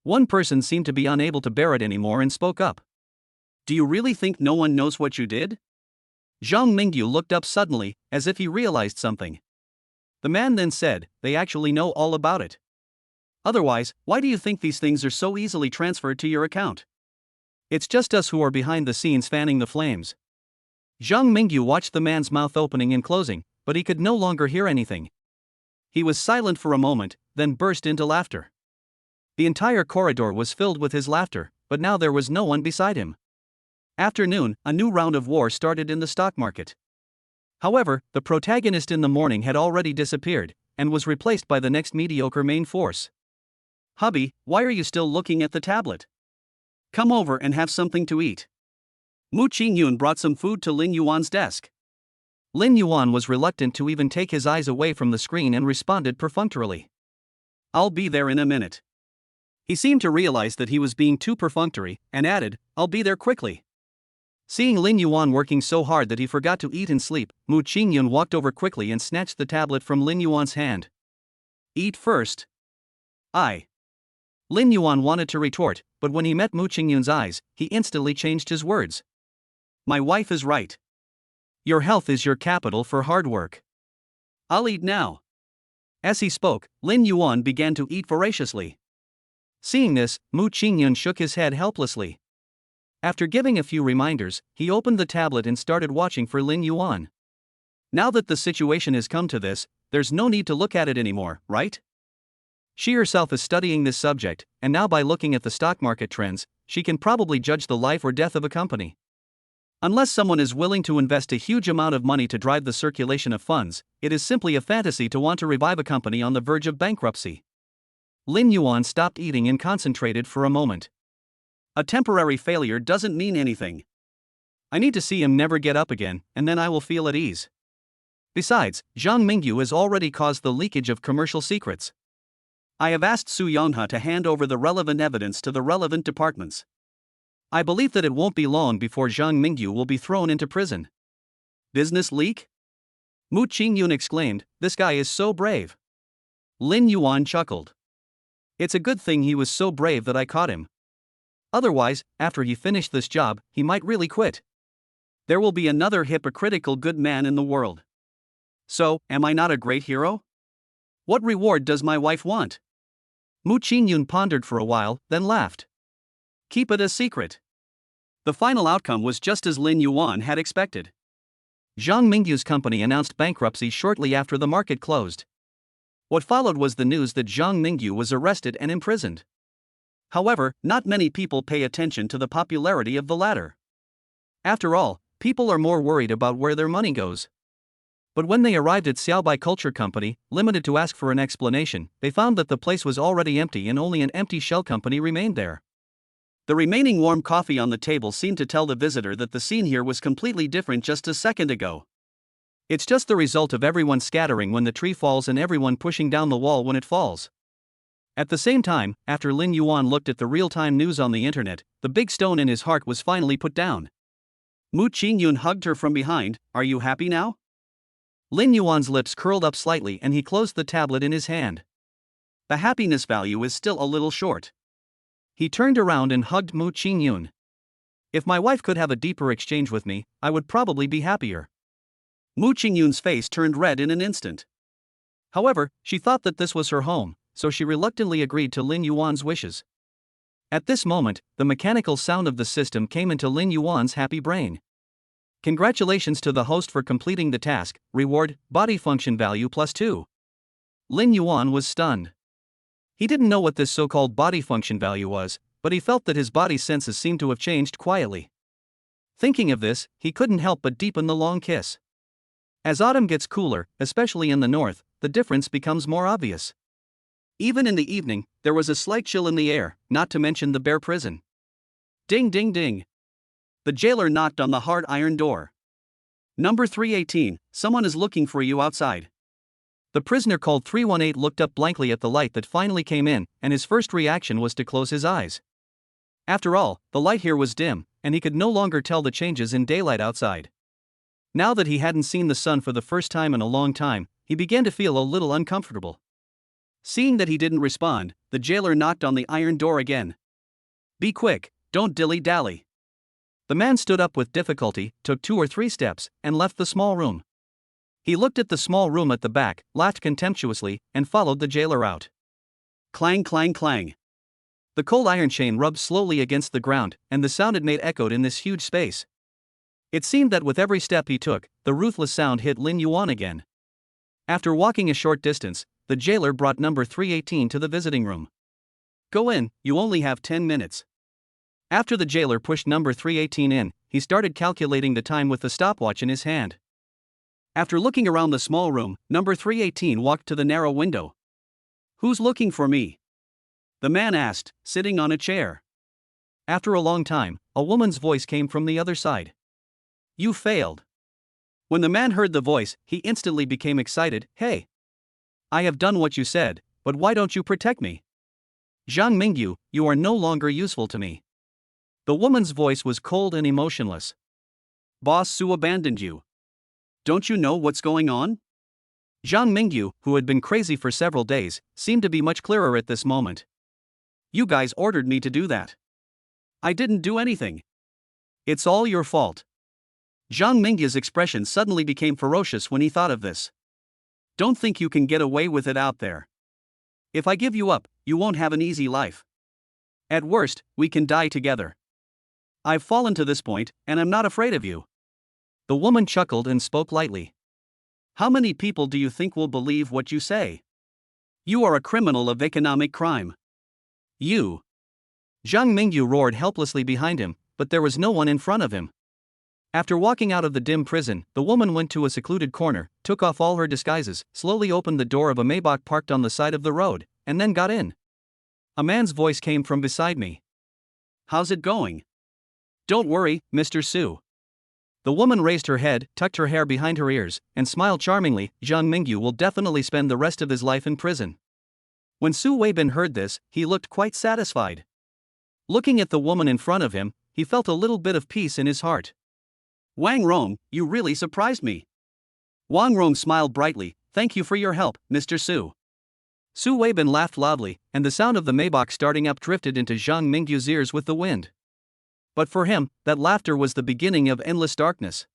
One person seemed to be unable to bear it anymore and spoke up. "Do you really think no one knows what you did?" Zhang Mingyu looked up suddenly, as if he realized something. The man then said, "They actually know all about it. Otherwise, why do you think these things are so easily transferred to your account? It's just us who are behind the scenes fanning the flames." Zhang Mingyu watched the man's mouth opening and closing, but he could no longer hear anything. He was silent for a moment, then burst into laughter. The entire corridor was filled with his laughter, but now there was no one beside him. After noon, a new round of war started in the stock market. However, the protagonist in the morning had already disappeared, and was replaced by the next mediocre main force. "Hubby, why are you still looking at the tablet? Come over and have something to eat." Mu Qingyun brought some food to Lin Yuan's desk. Lin Yuan was reluctant to even take his eyes away from the screen and responded perfunctorily, "I'll be there in a minute." He seemed to realize that he was being too perfunctory, and added, "I'll be there quickly." Seeing Lin Yuan working so hard that he forgot to eat and sleep, Mu Qingyun walked over quickly and snatched the tablet from Lin Yuan's hand. "Eat first." Lin Yuan wanted to retort, but when he met Mu Qingyun's eyes, he instantly changed his words. "My wife is right. Your health is your capital for hard work. I'll eat now." As he spoke, Lin Yuan began to eat voraciously. Seeing this, Mu Qingyun shook his head helplessly. After giving a few reminders, he opened the tablet and started watching for Lin Yuan. Now that the situation has come to this, there's no need to look at it anymore, right? She herself is studying this subject, and now by looking at the stock market trends, she can probably judge the life or death of a company. Unless someone is willing to invest a huge amount of money to drive the circulation of funds, it is simply a fantasy to want to revive a company on the verge of bankruptcy. Lin Yuan stopped eating and concentrated for a moment. A temporary failure doesn't mean anything. I need to see him never get up again, and then I will feel at ease. Besides, Zhang Mingyu has already caused the leakage of commercial secrets. I have asked Su Yonghe to hand over the relevant evidence to the relevant departments. I believe that it won't be long before Zhang Mingyu will be thrown into prison. Business leak? Mu Qingyun exclaimed, "This guy is so brave." Lin Yuan chuckled. "It's a good thing he was so brave that I caught him. Otherwise, after he finished this job, he might really quit. There will be another hypocritical good man in the world. So, am I not a great hero? What reward does my wife want?" Mu Qingyun pondered for a while, then laughed. "Keep it a secret." The final outcome was just as Lin Yuan had expected. Zhang Mingyu's company announced bankruptcy shortly after the market closed. What followed was the news that Zhang Mingyu was arrested and imprisoned. However, not many people pay attention to the popularity of the latter. After all, people are more worried about where their money goes. But when they arrived at Xiaobai Culture Company, limited to ask for an explanation, they found that the place was already empty and only an empty shell company remained there. The remaining warm coffee on the table seemed to tell the visitor that the scene here was completely different just a second ago. It's just the result of everyone scattering when the tree falls and everyone pushing down the wall when it falls. At the same time, after Lin Yuan looked at the real-time news on the internet, the big stone in his heart was finally put down. Mu Qingyun hugged her from behind. Are you happy now? Lin Yuan's lips curled up slightly and he closed the tablet in his hand. The happiness value is still a little short. He turned around and hugged Mu Qingyun. If my wife could have a deeper exchange with me, I would probably be happier. Mu Qingyun's face turned red in an instant. However, she thought that this was her home, so she reluctantly agreed to Lin Yuan's wishes. At this moment, the mechanical sound of the system came into Lin Yuan's happy brain. Congratulations to the host for completing the task. Reward, body function value +2. Lin Yuan was stunned. He didn't know what this so-called body function value was, but he felt that his body's senses seemed to have changed quietly. Thinking of this, he couldn't help but deepen the long kiss. As autumn gets cooler, especially in the north, the difference becomes more obvious. Even in the evening, there was a slight chill in the air, not to mention the bare prison. Ding ding ding. The jailer knocked on the hard iron door. Number 318, someone is looking for you outside. The prisoner called 318 looked up blankly at the light that finally came in, and his first reaction was to close his eyes. After all, the light here was dim, and he could no longer tell the changes in daylight outside. Now that he hadn't seen the sun for the first time in a long time, he began to feel a little uncomfortable. Seeing that he didn't respond, the jailer knocked on the iron door again. Be quick, don't dilly-dally. The man stood up with difficulty, took 2 or 3 steps, and left the small room. He looked at the small room at the back, laughed contemptuously, and followed the jailer out. Clang clang clang. The cold iron chain rubbed slowly against the ground, and the sound it made echoed in this huge space. It seemed that with every step he took, the ruthless sound hit Lin Yuan again. After walking a short distance, the jailer brought number 318 to the visiting room. Go in, you only have 10 minutes. After the jailer pushed number 318 in, he started calculating the time with the stopwatch in his hand. After looking around the small room, number 318 walked to the narrow window. Who's looking for me? The man asked, sitting on a chair. After a long time, a woman's voice came from the other side. You failed. When the man heard the voice, he instantly became excited. Hey! I have done what you said, but why don't you protect me? Zhang Mingyu, you are no longer useful to me. The woman's voice was cold and emotionless. Boss Su abandoned you. Don't you know what's going on? Zhang Mingyu, who had been crazy for several days, seemed to be much clearer at this moment. You guys ordered me to do that. I didn't do anything. It's all your fault. Zhang Mingyu's expression suddenly became ferocious when he thought of this. Don't think you can get away with it out there. If I give you up, you won't have an easy life. At worst, we can die together. I've fallen to this point, and I'm not afraid of you. The woman chuckled and spoke lightly. How many people do you think will believe what you say? You are a criminal of economic crime. You. Zhang Mingyu roared helplessly behind him, but there was no one in front of him. After walking out of the dim prison, the woman went to a secluded corner, took off all her disguises, slowly opened the door of a Maybach parked on the side of the road, and then got in. A man's voice came from beside me. How's it going? Don't worry, Mr. Su. The woman raised her head, tucked her hair behind her ears, and smiled charmingly. Zhang Mingyu will definitely spend the rest of his life in prison. When Su Weibin heard this, he looked quite satisfied. Looking at the woman in front of him, he felt a little bit of peace in his heart. Wang Rong, you really surprised me. Wang Rong smiled brightly. Thank you for your help, Mr. Su. Su Weibin laughed loudly, and the sound of the Maybach starting up drifted into Zhang Mingyu's ears with the wind. But for him, that laughter was the beginning of endless darkness.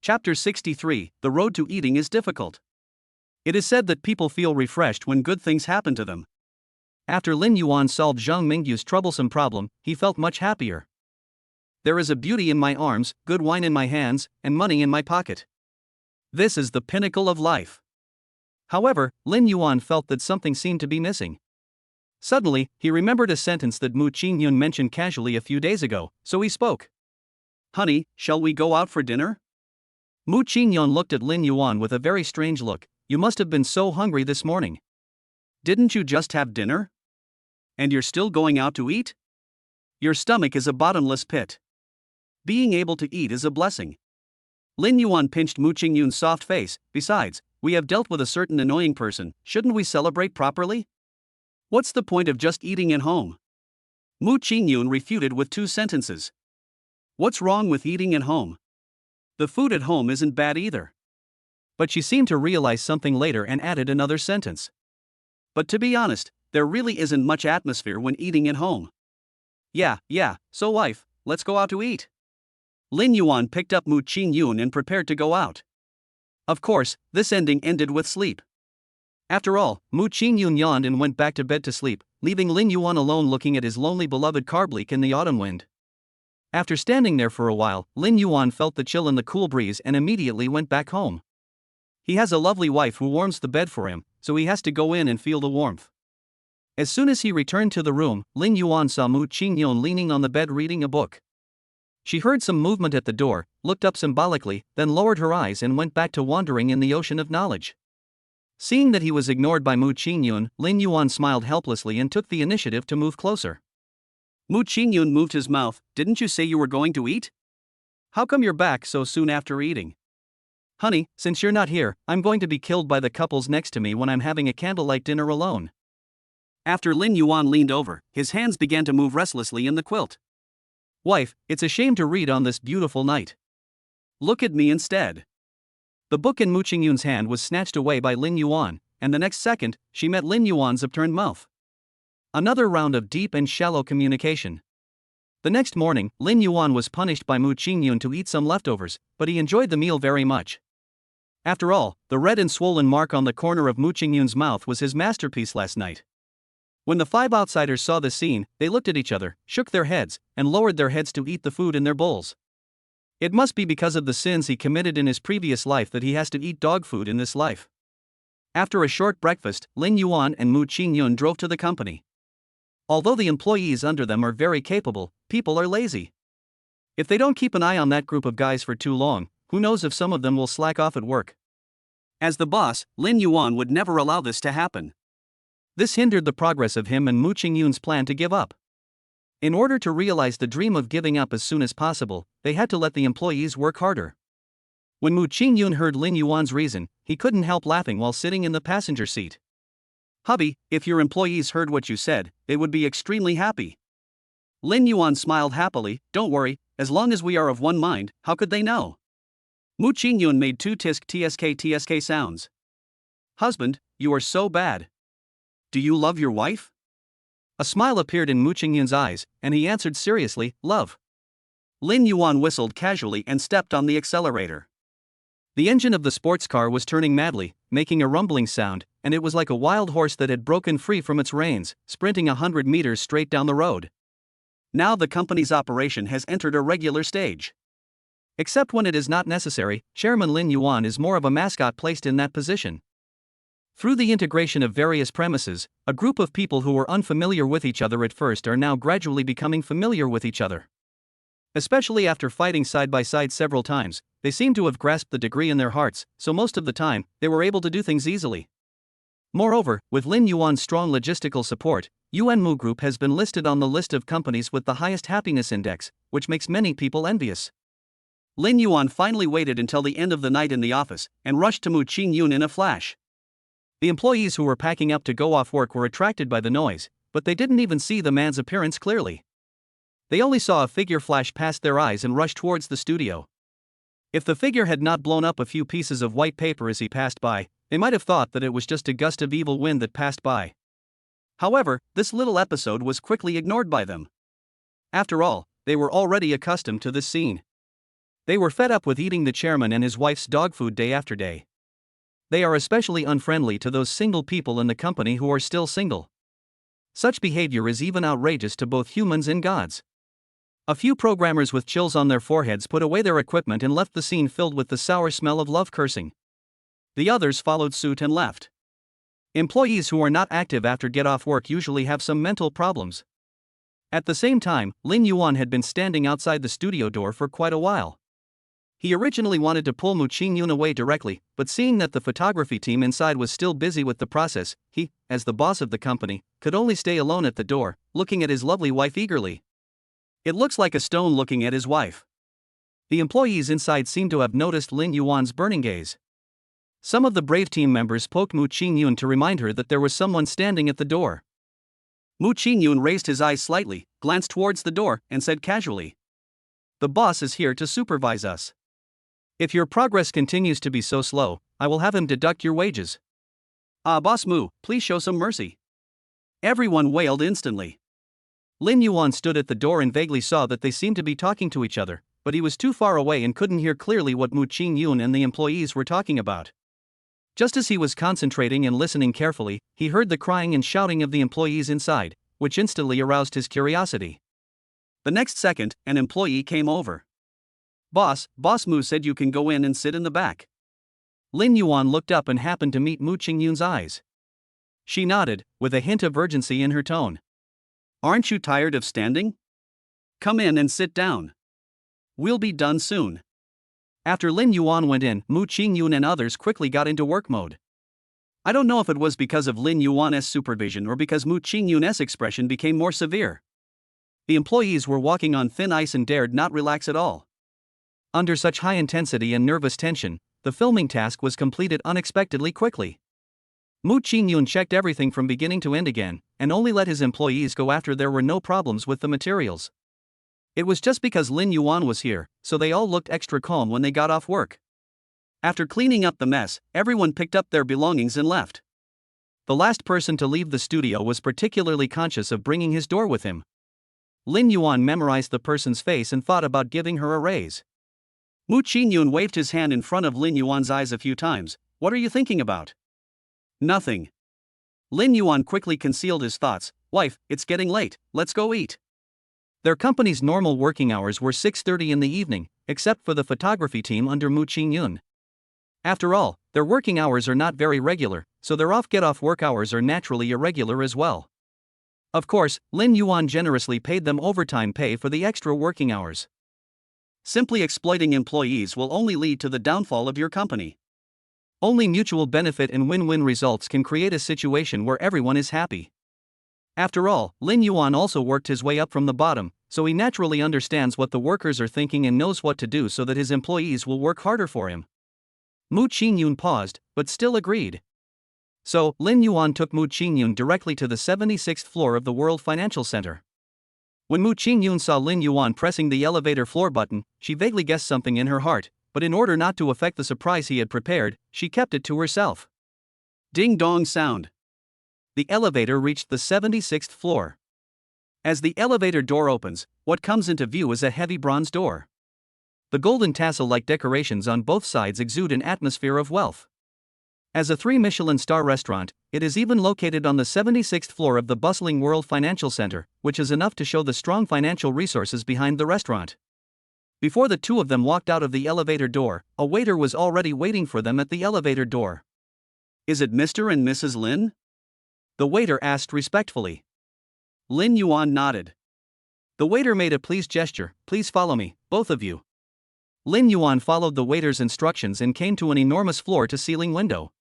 Chapter 63, The Road to Eating is Difficult. It is said that people feel refreshed when good things happen to them. After Lin Yuan solved Zhang Mingyu's troublesome problem, he felt much happier. There is a beauty in my arms, good wine in my hands, and money in my pocket. This is the pinnacle of life. However, Lin Yuan felt that something seemed to be missing. Suddenly, he remembered a sentence that Mu Qingyun mentioned casually a few days ago, so he spoke. Honey, shall we go out for dinner? Mu Qingyun looked at Lin Yuan with a very strange look. You must have been so hungry this morning. Didn't you just have dinner? And you're still going out to eat? Your stomach is a bottomless pit. Being able to eat is a blessing. Lin Yuan pinched Mu Qingyun's soft face. Besides, we have dealt with a certain annoying person, shouldn't we celebrate properly? What's the point of just eating at home? Mu Qingyun refuted with 2 sentences. What's wrong with eating at home? The food at home isn't bad either. But she seemed to realize something later and added another sentence. But to be honest, there really isn't much atmosphere when eating at home. Yeah, so wife, let's go out to eat. Lin Yuan picked up Mu Qingyun and prepared to go out. Of course, this ending ended with sleep. After all, Mu Qingyun yawned and went back to bed to sleep, leaving Lin Yuan alone looking at his lonely beloved carbleak in the autumn wind. After standing there for a while, Lin Yuan felt the chill in the cool breeze and immediately went back home. He has a lovely wife who warms the bed for him, so he has to go in and feel the warmth. As soon as he returned to the room, Lin Yuan saw Mu Qingyun leaning on the bed reading a book. She heard some movement at the door, looked up symbolically, then lowered her eyes and went back to wandering in the ocean of knowledge. Seeing that he was ignored by Mu Qingyun, Lin Yuan smiled helplessly and took the initiative to move closer. Mu Qingyun moved his mouth. Didn't you say you were going to eat? How come you're back so soon after eating? Honey, since you're not here, I'm going to be killed by the couples next to me when I'm having a candlelight dinner alone. After Lin Yuan leaned over, his hands began to move restlessly in the quilt. Wife, it's a shame to read on this beautiful night. Look at me instead. The book in Mu Qingyun's hand was snatched away by Lin Yuan, and the next second, she met Lin Yuan's upturned mouth. Another round of deep and shallow communication. The next morning, Lin Yuan was punished by Mu Qingyun to eat some leftovers, but he enjoyed the meal very much. After all, the red and swollen mark on the corner of Mu Qingyun's mouth was his masterpiece last night. When the 5 outsiders saw the scene, they looked at each other, shook their heads, and lowered their heads to eat the food in their bowls. It must be because of the sins he committed in his previous life that he has to eat dog food in this life. After a short breakfast, Lin Yuan and Mu Qingyun drove to the company. Although the employees under them are very capable, people are lazy. If they don't keep an eye on that group of guys for too long, who knows if some of them will slack off at work. As the boss, Lin Yuan would never allow this to happen. This hindered the progress of him and Mu Qingyun's plan to give up. In order to realize the dream of giving up as soon as possible, they had to let the employees work harder. When Mu Qingyun heard Lin Yuan's reason, he couldn't help laughing while sitting in the passenger seat. Hubby, if your employees heard what you said, they would be extremely happy. Lin Yuan smiled happily. Don't worry, as long as we are of one mind, how could they know? Mu Qingyun made 2 tsk sounds. Husband, you are so bad. Do you love your wife? A smile appeared in Mu Qingyun's eyes, and he answered seriously, love. Lin Yuan whistled casually and stepped on the accelerator. The engine of the sports car was turning madly, making a rumbling sound, and it was like a wild horse that had broken free from its reins, sprinting 100 meters straight down the road. Now the company's operation has entered a regular stage. Except when it is not necessary, Chairman Lin Yuan is more of a mascot placed in that position. Through the integration of various premises, a group of people who were unfamiliar with each other at first are now gradually becoming familiar with each other. Especially after fighting side by side several times, they seem to have grasped the degree in their hearts, so most of the time, they were able to do things easily. Moreover, with Lin Yuan's strong logistical support, Yuanmu Group has been listed on the list of companies with the highest happiness index, which makes many people envious. Lin Yuan finally waited until the end of the night in the office, and rushed to Mu Qingyun in a flash. The employees who were packing up to go off work were attracted by the noise, but they didn't even see the man's appearance clearly. They only saw a figure flash past their eyes and rush towards the studio. If the figure had not blown up a few pieces of white paper as he passed by, they might have thought that it was just a gust of evil wind that passed by. However, this little episode was quickly ignored by them. After all, they were already accustomed to this scene. They were fed up with eating the chairman and his wife's dog food day after day. They are especially unfriendly to those single people in the company who are still single. Such behavior is even outrageous to both humans and gods. A few programmers with chills on their foreheads put away their equipment and left the scene filled with the sour smell of love cursing. The others followed suit and left. Employees who are not active after get-off work usually have some mental problems. At the same time, Lin Yuan had been standing outside the studio door for quite a while. He originally wanted to pull Mu Qingyun away directly, but seeing that the photography team inside was still busy with the process, he, as the boss of the company, could only stay alone at the door, looking at his lovely wife eagerly. It looks like a stone looking at his wife. The employees inside seemed to have noticed Lin Yuan's burning gaze. Some of the brave team members poked Mu Qingyun to remind her that there was someone standing at the door. Mu Qingyun raised his eyes slightly, glanced towards the door, and said casually, "The boss is here to supervise us. If your progress continues to be so slow, I will have him deduct your wages." Boss Mu, please show some mercy." Everyone wailed instantly. Lin Yuan stood at the door and vaguely saw that they seemed to be talking to each other, but he was too far away and couldn't hear clearly what Mu Qingyun and the employees were talking about. Just as he was concentrating and listening carefully, he heard the crying and shouting of the employees inside, which instantly aroused his curiosity. The next second, an employee came over. Boss Mu said you can go in and sit in the back." Lin Yuan looked up and happened to meet Mu Qingyun's eyes. She nodded, with a hint of urgency in her tone. "Aren't you tired of standing? Come in and sit down. We'll be done soon." After Lin Yuan went in, Mu Qingyun and others quickly got into work mode. I don't know if it was because of Lin Yuan's supervision or because Mu Qingyun's expression became more severe. The employees were walking on thin ice and dared not relax at all. Under such high intensity and nervous tension, the filming task was completed unexpectedly quickly. Mu Qingyun checked everything from beginning to end again, and only let his employees go after there were no problems with the materials. It was just because Lin Yuan was here, so they all looked extra calm when they got off work. After cleaning up the mess, everyone picked up their belongings and left. The last person to leave the studio was particularly conscious of bringing his door with him. Lin Yuan memorized the person's face and thought about giving her a raise. Mu Qingyun waved his hand in front of Lin Yuan's eyes a few times. "What are you thinking about?" "Nothing." Lin Yuan quickly concealed his thoughts. "Wife, it's getting late, let's go eat." Their company's normal working hours were 6:30 in the evening, except for the photography team under Mu Qingyun. After all, their working hours are not very regular, so their off-get-off work hours are naturally irregular as well. Of course, Lin Yuan generously paid them overtime pay for the extra working hours. Simply exploiting employees will only lead to the downfall of your company. Only mutual benefit and win-win results can create a situation where everyone is happy. After all, Lin Yuan also worked his way up from the bottom, so he naturally understands what the workers are thinking and knows what to do so that his employees will work harder for him. Mu Qingyun paused, but still agreed. So, Lin Yuan took Mu Qingyun directly to the 76th floor of the World Financial Center. When Mu Qingyun saw Lin Yuan pressing the elevator floor button, she vaguely guessed something in her heart, but in order not to affect the surprise he had prepared, she kept it to herself. Ding-dong sound. The elevator reached the 76th floor. As the elevator door opens, what comes into view is a heavy bronze door. The golden tassel-like decorations on both sides exude an atmosphere of wealth. As a 3-Michelin star restaurant, it is even located on the 76th floor of the bustling World Financial Center, which is enough to show the strong financial resources behind the restaurant. Before the two of them walked out of the elevator door, a waiter was already waiting for them at the elevator door. "Is it Mr. and Mrs. Lin?" the waiter asked respectfully. Lin Yuan nodded. The waiter made a pleased gesture. "Please follow me, both of you." Lin Yuan followed the waiter's instructions and came to an enormous floor-to-ceiling window.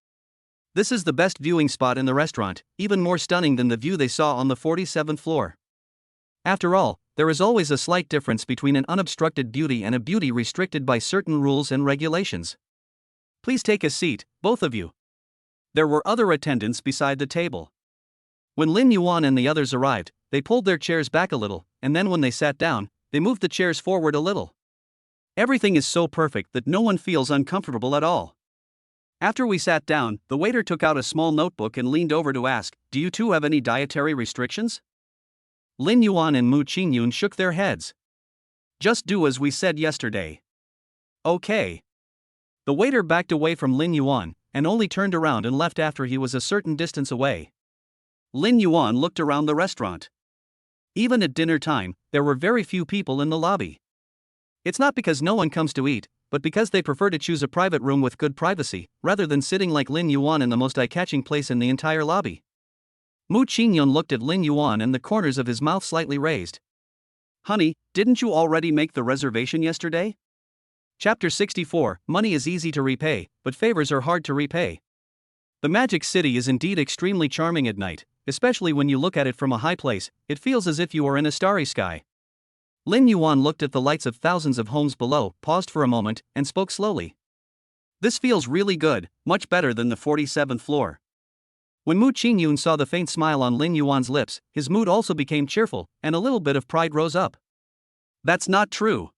This is the best viewing spot in the restaurant, even more stunning than the view they saw on the 47th floor. After all, there is always a slight difference between an unobstructed beauty and a beauty restricted by certain rules and regulations. "Please take a seat, both of you." There were other attendants beside the table. When Lin Yuan and the others arrived, they pulled their chairs back a little, and then when they sat down, they moved the chairs forward a little. Everything is so perfect that no one feels uncomfortable at all. After we sat down, the waiter took out a small notebook and leaned over to ask, "Do you two have any dietary restrictions?" Lin Yuan and Mu Qingyun shook their heads. "Just do as we said yesterday." "Okay." The waiter backed away from Lin Yuan, and only turned around and left after he was a certain distance away. Lin Yuan looked around the restaurant. Even at dinner time, there were very few people in the lobby. It's not because no one comes to eat, but because they prefer to choose a private room with good privacy, rather than sitting like Lin Yuan in the most eye-catching place in the entire lobby. Mu Qingyun looked at Lin Yuan and the corners of his mouth slightly raised. "Honey, didn't you already make the reservation yesterday?" Chapter 64, Money is easy to repay, but favors are hard to repay. The Magic City is indeed extremely charming at night, especially when you look at it from a high place. It feels as if you are in a starry sky. Lin Yuan looked at the lights of thousands of homes below, paused for a moment, and spoke slowly. This feels really good, much better than the 47th floor. When Mu Qingyun saw the faint smile on Lin Yuan's lips, his mood also became cheerful, and a little bit of pride rose up. That's not true.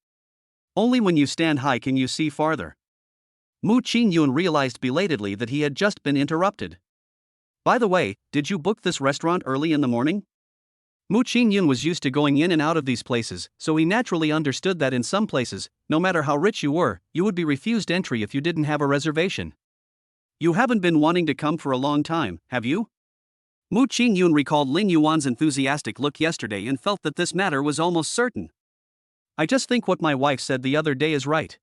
Only when you stand high can you see farther. Mu Qingyun realized belatedly that he had just been interrupted. By the way, did you book this restaurant early in the morning? Mu Qingyun was used to going in and out of these places, so he naturally understood that in some places, no matter how rich you were, you would be refused entry if you didn't have a reservation. You haven't been wanting to come for a long time, have you? Mu Qingyun recalled Lin Yuan's enthusiastic look yesterday and felt that this matter was almost certain. I just think what my wife said the other day is right.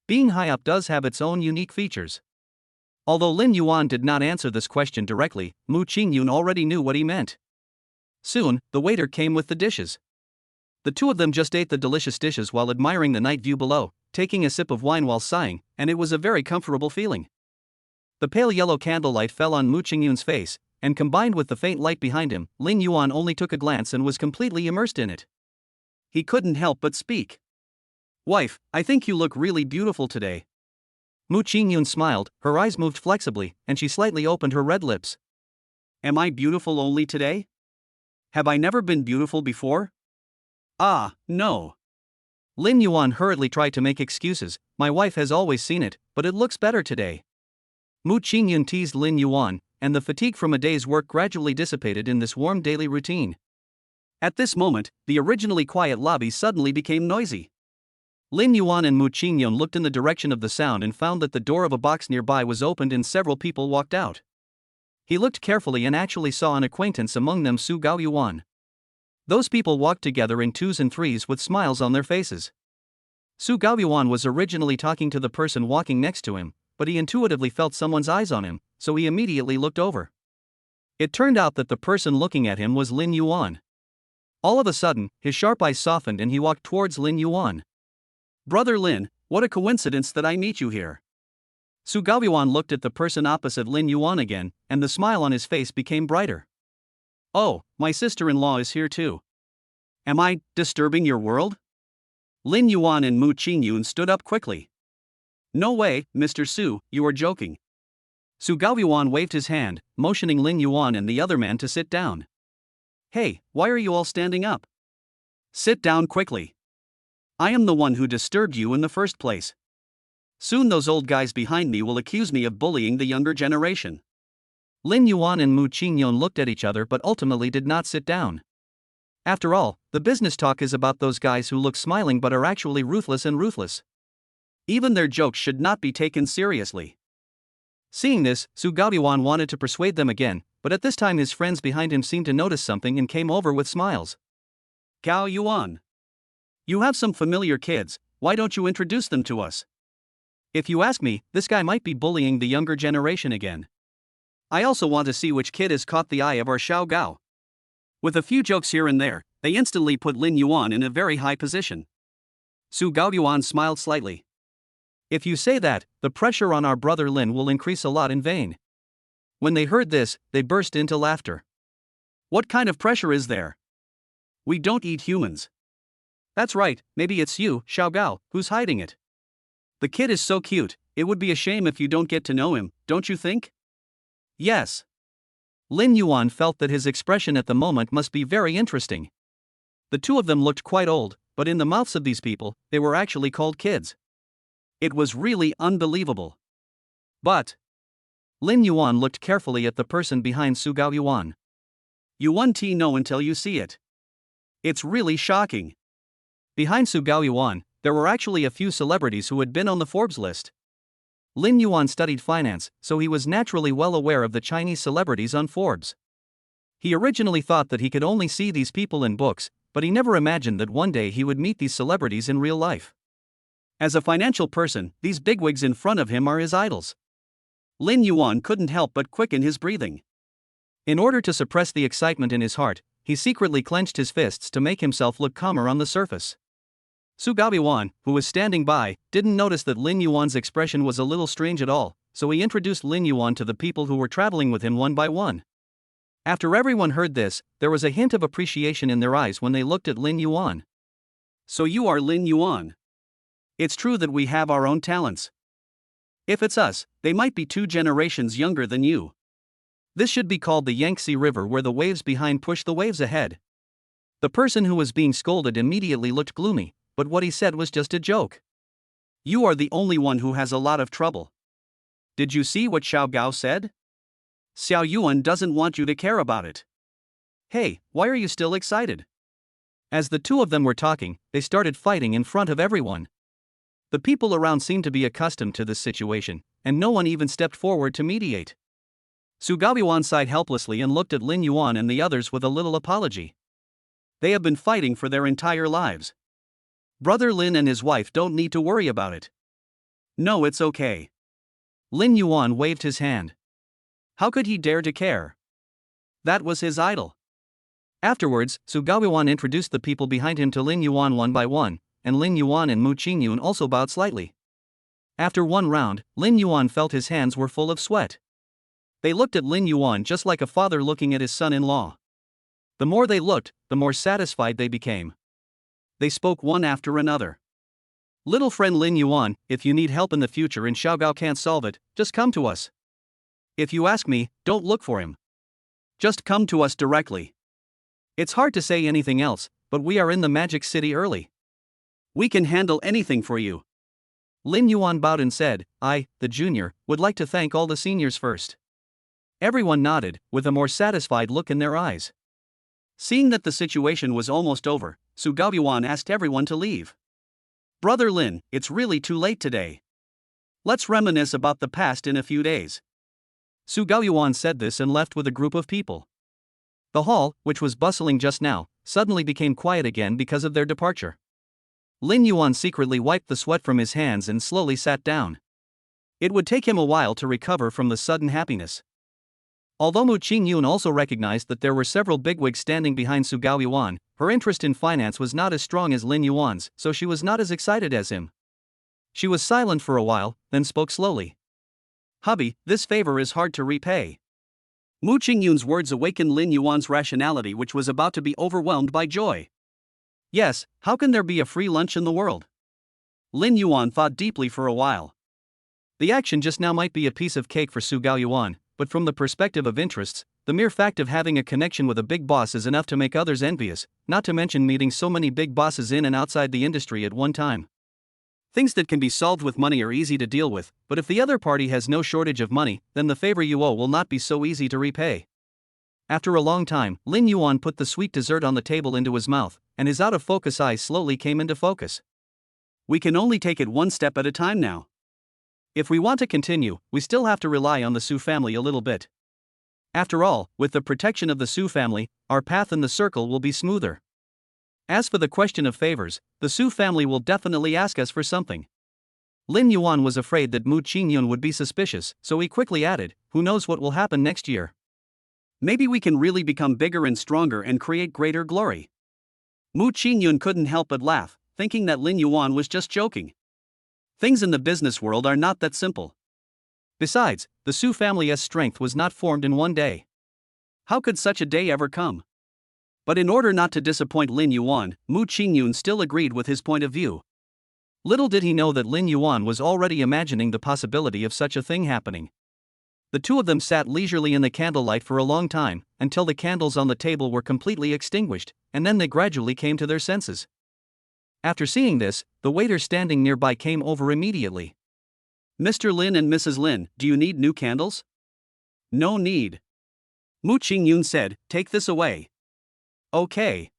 Being high up does have its own unique features. Although Lin Yuan did not answer this question directly, Mu Qingyun already knew what he meant. Soon, the waiter came with the dishes. The two of them just ate the delicious dishes while admiring the night view below, taking a sip of wine while sighing, and it was a very comfortable feeling. The pale yellow candlelight fell on Mu Qingyun's face, and combined with the faint light behind him, Lin Yuan only took a glance and was completely immersed in it. He couldn't help but speak. Wife, I think you look really beautiful today. Mu Qingyun smiled, her eyes moved flexibly, and she slightly opened her red lips. Am I beautiful only today? Have I never been beautiful before? Ah, no. Lin Yuan hurriedly tried to make excuses. My wife has always seen it, but it looks better today. Mu Qingyun teased Lin Yuan, and the fatigue from a day's work gradually dissipated in this warm daily routine. At this moment, the originally quiet lobby suddenly became noisy. Lin Yuan and Mu Qingyun looked in the direction of the sound and found that the door of a box nearby was opened and several people walked out. He looked carefully and actually saw an acquaintance among them, Su Gaoyuan. Those people walked together in twos and threes with smiles on their faces. Su Gaoyuan was originally talking to the person walking next to him, but he intuitively felt someone's eyes on him, so he immediately looked over. It turned out that the person looking at him was Lin Yuan. All of a sudden, his sharp eyes softened and he walked towards Lin Yuan. Brother Lin, what a coincidence that I meet you here. Su Gaoyuan looked at the person opposite Lin Yuan again, and the smile on his face became brighter. Oh, my sister-in-law is here too. Am I disturbing your world? Lin Yuan and Mu Qingyun stood up quickly. No way, Mr. Su, you are joking. Su Gaoyuan waved his hand, motioning Lin Yuan and the other man to sit down. Hey, why are you all standing up? Sit down quickly. I am the one who disturbed you in the first place. Soon those old guys behind me will accuse me of bullying the younger generation. Lin Yuan and Mu Qingyun looked at each other but ultimately did not sit down. After all, the business talk is about those guys who look smiling but are actually ruthless and ruthless. Even their jokes should not be taken seriously. Seeing this, Su Gaoyuan wanted to persuade them again, but at this time his friends behind him seemed to notice something and came over with smiles. Gaoyuan, you have some familiar kids, why don't you introduce them to us? If you ask me, this guy might be bullying the younger generation again. I also want to see which kid has caught the eye of our Xiao Gao. With a few jokes here and there, they instantly put Lin Yuan in a very high position. Su Gaoyuan smiled slightly. If you say that, the pressure on our brother Lin will increase a lot in vain. When they heard this, they burst into laughter. What kind of pressure is there? We don't eat humans. That's right, maybe it's you, Xiao Gao, who's hiding it. The kid is so cute, it would be a shame if you don't get to know him, don't you think? Yes. Lin Yuan felt that his expression at the moment must be very interesting. The two of them looked quite old, but in the mouths of these people, they were actually called kids. It was really unbelievable. But Lin Yuan looked carefully at the person behind Su Gaoyuan. You won't know until you see it. It's really shocking. Behind Su Gaoyuan, there were actually a few celebrities who had been on the Forbes list. Lin Yuan studied finance, so he was naturally well aware of the Chinese celebrities on Forbes. He originally thought that he could only see these people in books, but he never imagined that one day he would meet these celebrities in real life. As a financial person, these bigwigs in front of him are his idols. Lin Yuan couldn't help but quicken his breathing. In order to suppress the excitement in his heart, he secretly clenched his fists to make himself look calmer on the surface. Su Gaoyuan, who was standing by, didn't notice that Lin Yuan's expression was a little strange at all, so he introduced Lin Yuan to the people who were traveling with him one by one. After everyone heard this, there was a hint of appreciation in their eyes when they looked at Lin Yuan. So you are Lin Yuan. It's true that we have our own talents. If it's us, they might be 2 generations younger than you. This should be called the Yangtze River, where the waves behind push the waves ahead. The person who was being scolded immediately looked gloomy, but what he said was just a joke. You are the only one who has a lot of trouble. Did you see what Xiao Gao said? Xiao Yuan doesn't want you to care about it. Hey, why are you still excited? As the two of them were talking, they started fighting in front of everyone. The people around seemed to be accustomed to this situation, and no one even stepped forward to mediate. Su Gaoyuan sighed helplessly and looked at Lin Yuan and the others with a little apology. They have been fighting for their entire lives. Brother Lin and his wife don't need to worry about it. No, it's okay. Lin Yuan waved his hand. How could he dare to care? That was his idol. Afterwards, Su Gaoyuan introduced the people behind him to Lin Yuan one by one, and Lin Yuan and Mu Qingyun also bowed slightly. After one round, Lin Yuan felt his hands were full of sweat. They looked at Lin Yuan just like a father looking at his son-in-law. The more they looked, the more satisfied they became. They spoke one after another. Little friend Lin Yuan, if you need help in the future and Xiaogao can't solve it, just come to us. If you ask me, don't look for him. Just come to us directly. It's hard to say anything else, but we are in the Magic City early. We can handle anything for you. Lin Yuan bowed and said, I, the junior, would like to thank all the seniors first. Everyone nodded, with a more satisfied look in their eyes. Seeing that the situation was almost over, Su Gaoyuan asked everyone to leave. Brother Lin, it's really too late today. Let's reminisce about the past in a few days. Su Gaoyuan said this and left with a group of people. The hall, which was bustling just now, suddenly became quiet again because of their departure. Lin Yuan secretly wiped the sweat from his hands and slowly sat down. It would take him a while to recover from the sudden happiness. Although Mu Qingyun also recognized that there were several bigwigs standing behind Su Gaoyuan, her interest in finance was not as strong as Lin Yuan's, so she was not as excited as him. She was silent for a while, then spoke slowly. Hubby, this favor is hard to repay. Mu Qingyun's words awakened Lin Yuan's rationality, which was about to be overwhelmed by joy. Yes, how can there be a free lunch in the world? Lin Yuan thought deeply for a while. The action just now might be a piece of cake for Su Gaoyuan, but from the perspective of interests, the mere fact of having a connection with a big boss is enough to make others envious, not to mention meeting so many big bosses in and outside the industry at one time. Things that can be solved with money are easy to deal with, but if the other party has no shortage of money, then the favor you owe will not be so easy to repay. After a long time, Lin Yuan put the sweet dessert on the table into his mouth, and his out-of-focus eyes slowly came into focus. We can only take it one step at a time now. If we want to continue, we still have to rely on the Su family a little bit. After all, with the protection of the Su family, our path in the circle will be smoother. As for the question of favors, the Su family will definitely ask us for something. Lin Yuan was afraid that Mu Qingyun would be suspicious, so he quickly added, who knows what will happen next year. Maybe we can really become bigger and stronger and create greater glory. Mu Qingyun couldn't help but laugh, thinking that Lin Yuan was just joking. Things in the business world are not that simple. Besides, the Su family's strength was not formed in one day. How could such a day ever come? But in order not to disappoint Lin Yuan, Mu Qingyun still agreed with his point of view. Little did he know that Lin Yuan was already imagining the possibility of such a thing happening. The two of them sat leisurely in the candlelight for a long time, until the candles on the table were completely extinguished, and then they gradually came to their senses. After seeing this, the waiter standing nearby came over immediately. Mr. Lin and Mrs. Lin, do you need new candles? No need. Mu Qingyun said, take this away. Okay.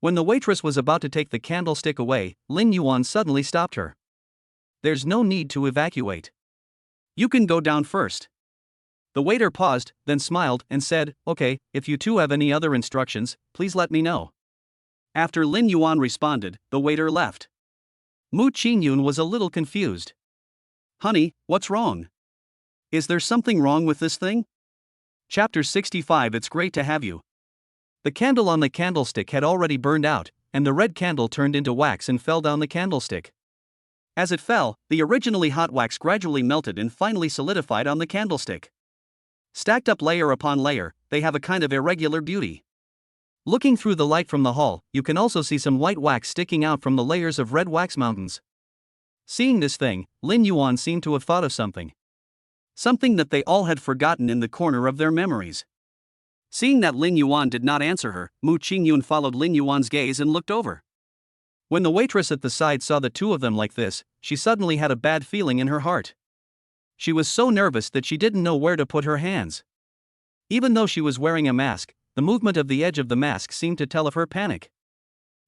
When the waitress was about to take the candlestick away, Lin Yuan suddenly stopped her. There's no need to evacuate. You can go down first. The waiter paused, then smiled and said, okay, if you two have any other instructions, please let me know. After Lin Yuan responded, the waiter left. Mu Qingyun was a little confused. Honey, what's wrong? Is there something wrong with this thing? Chapter 65. It's great to have you. The candle on the candlestick had already burned out, and the red candle turned into wax and fell down the candlestick. As it fell, the originally hot wax gradually melted and finally solidified on the candlestick. Stacked up layer upon layer, they have a kind of irregular beauty. Looking through the light from the hall, you can also see some white wax sticking out from the layers of red wax mountains. Seeing this thing, Lin Yuan seemed to have thought of something. Something that they all had forgotten in the corner of their memories. Seeing that Lin Yuan did not answer her, Mu Qingyun followed Lin Yuan's gaze and looked over. When the waitress at the side saw the two of them like this, she suddenly had a bad feeling in her heart. She was so nervous that she didn't know where to put her hands. Even though she was wearing a mask, the movement of the edge of the mask seemed to tell of her panic.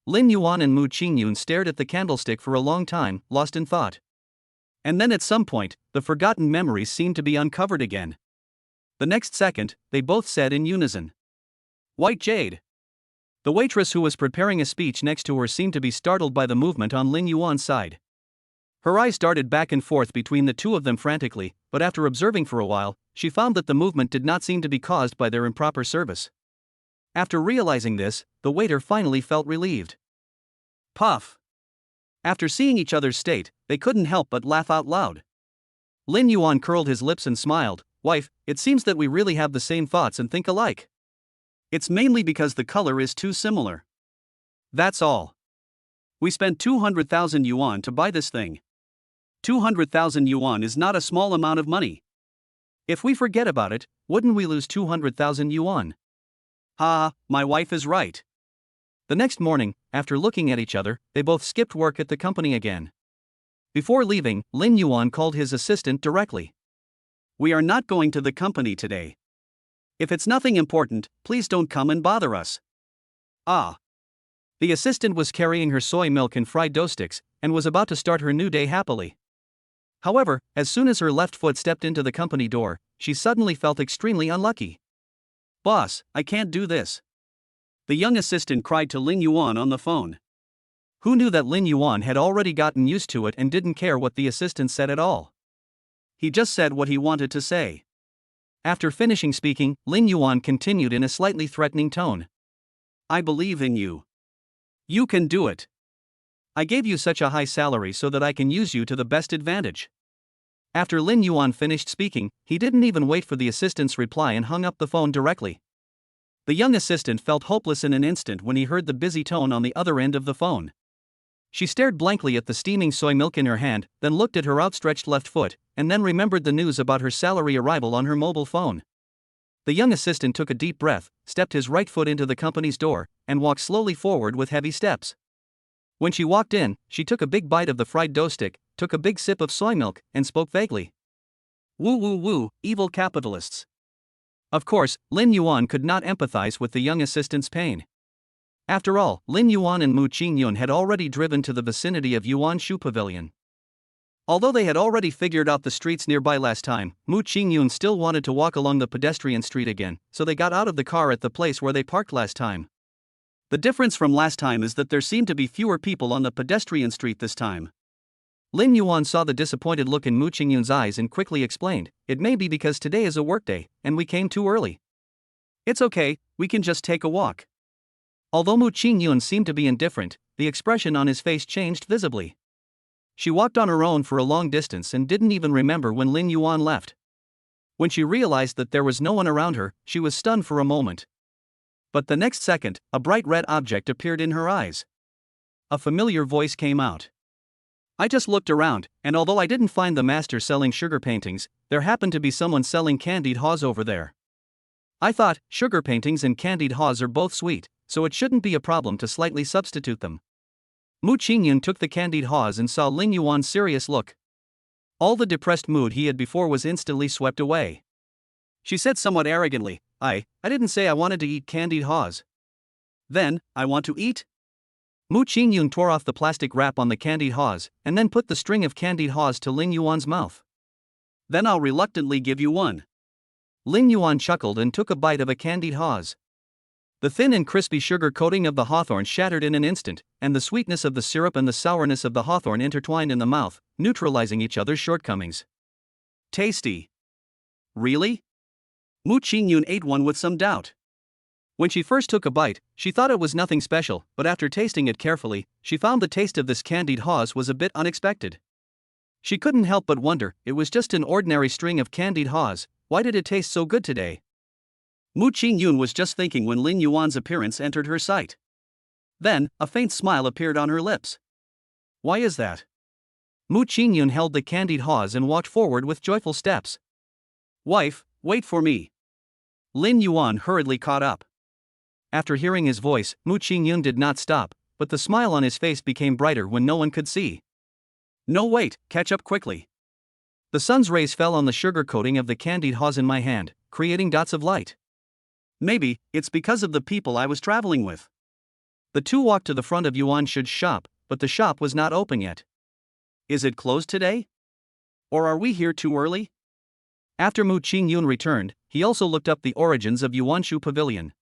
Lin Yuan and Mu Qingyun stared at the candlestick for a long time, lost in thought. And then at some point, the forgotten memories seemed to be uncovered again. The next second, they both said in unison, "White jade." The waitress who was preparing a speech next to her seemed to be startled by the movement on Lin Yuan's side. Her eyes darted back and forth between the two of them frantically, but after observing for a while, she found that the movement did not seem to be caused by their improper service. After realizing this, the waiter finally felt relieved. Puff. After seeing each other's state, they couldn't help but laugh out loud. Lin Yuan curled his lips and smiled. "Wife, it seems that we really have the same thoughts and think alike. It's mainly because the color is too similar. That's all. We spent 200,000 yuan to buy this thing. 200,000 yuan is not a small amount of money. If we forget about it, wouldn't we lose 200,000 yuan? Ha, my wife is right." The next morning, after looking at each other, they both skipped work at the company again. Before leaving, Lin Yuan called his assistant directly. "We are not going to the company today. If it's nothing important, please don't come and bother us." Ah. The assistant was carrying her soy milk and fried dough sticks, and was about to start her new day happily. However, as soon as her left foot stepped into the company door, she suddenly felt extremely unlucky. "Boss, I can't do this," the young assistant cried to Lin Yuan on the phone. Who knew that Lin Yuan had already gotten used to it and didn't care what the assistant said at all? He just said what he wanted to say. After finishing speaking, Lin Yuan continued in a slightly threatening tone. "I believe in you. You can do it. I gave you such a high salary so that I can use you to the best advantage." After Lin Yuan finished speaking, he didn't even wait for the assistant's reply and hung up the phone directly. The young assistant felt hopeless in an instant when he heard the busy tone on the other end of the phone. She stared blankly at the steaming soy milk in her hand, then looked at her outstretched left foot, and then remembered the news about her salary arrival on her mobile phone. The young assistant took a deep breath, stepped his right foot into the company's door, and walked slowly forward with heavy steps. When she walked in, she took a big bite of the fried dough stick, took a big sip of soy milk, and spoke vaguely. "Woo woo woo, evil capitalists." Of course, Lin Yuan could not empathize with the young assistant's pain. After all, Lin Yuan and Mu Qingyun had already driven to the vicinity of Yuan Shu Pavilion. Although they had already figured out the streets nearby last time, Mu Qingyun still wanted to walk along the pedestrian street again, so they got out of the car at the place where they parked last time. The difference from last time is that there seemed to be fewer people on the pedestrian street this time. Lin Yuan saw the disappointed look in Mu Qingyun's eyes and quickly explained, "It may be because today is a workday, and we came too early. It's okay, we can just take a walk." Although Mu Qingyun seemed to be indifferent, the expression on his face changed visibly. She walked on her own for a long distance and didn't even remember when Lin Yuan left. When she realized that there was no one around her, she was stunned for a moment. But the next second, a bright red object appeared in her eyes. A familiar voice came out. "I just looked around, and although I didn't find the master selling sugar paintings, there happened to be someone selling candied haws over there. I thought, sugar paintings and candied haws are both sweet, so it shouldn't be a problem to slightly substitute them." Mu Qingyun took the candied haws and saw Lin Yuan's serious look. All the depressed mood he had before was instantly swept away. She said somewhat arrogantly, I didn't say I wanted to eat candied haws. Then, I want to eat?" Mu Qingyun tore off the plastic wrap on the candied haws, and then put the string of candied haws to Lin Yuan's mouth. "Then I'll reluctantly give you one." Lin Yuan chuckled and took a bite of a candied haws. The thin and crispy sugar coating of the hawthorn shattered in an instant, and the sweetness of the syrup and the sourness of the hawthorn intertwined in the mouth, neutralizing each other's shortcomings. "Tasty." "Really?" Mu Qingyun ate one with some doubt. When she first took a bite, she thought it was nothing special, but after tasting it carefully, she found the taste of this candied haws was a bit unexpected. She couldn't help but wonder, it was just an ordinary string of candied haws, why did it taste so good today? Mu Qingyun was just thinking when Lin Yuan's appearance entered her sight. Then, a faint smile appeared on her lips. Why is that? Mu Qingyun held the candied haws and walked forward with joyful steps. Wife, wait for me. Lin Yuan hurriedly caught up. After hearing his voice, Mu Qingyun did not stop, but the smile on his face became brighter when no one could see. No, wait, catch up quickly. The sun's rays fell on the sugar coating of the candied haws in my hand, creating dots of light. Maybe it's because of the people I was traveling with. The two walked to the front of Yuan Shi's shop, but the shop was not open yet. Is it closed today? Or are we here too early? After Mu Qingyun returned, he also looked up the origins of Yuan Shu Pavilion.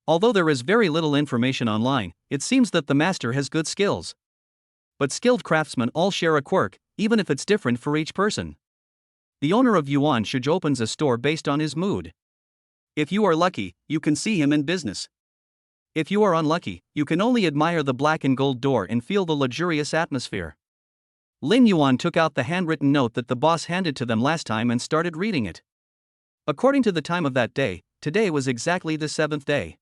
Although there is very little information online, it seems that the master has good skills. But skilled craftsmen all share a quirk, even if it's different for each person. The owner of Yuan Shu opens a store based on his mood. If you are lucky, you can see him in business. If you are unlucky, you can only admire the black and gold door and feel the luxurious atmosphere. Lin Yuan took out the handwritten note that the boss handed to them last time and started reading it. According to the time of that day, today was exactly the 7th day.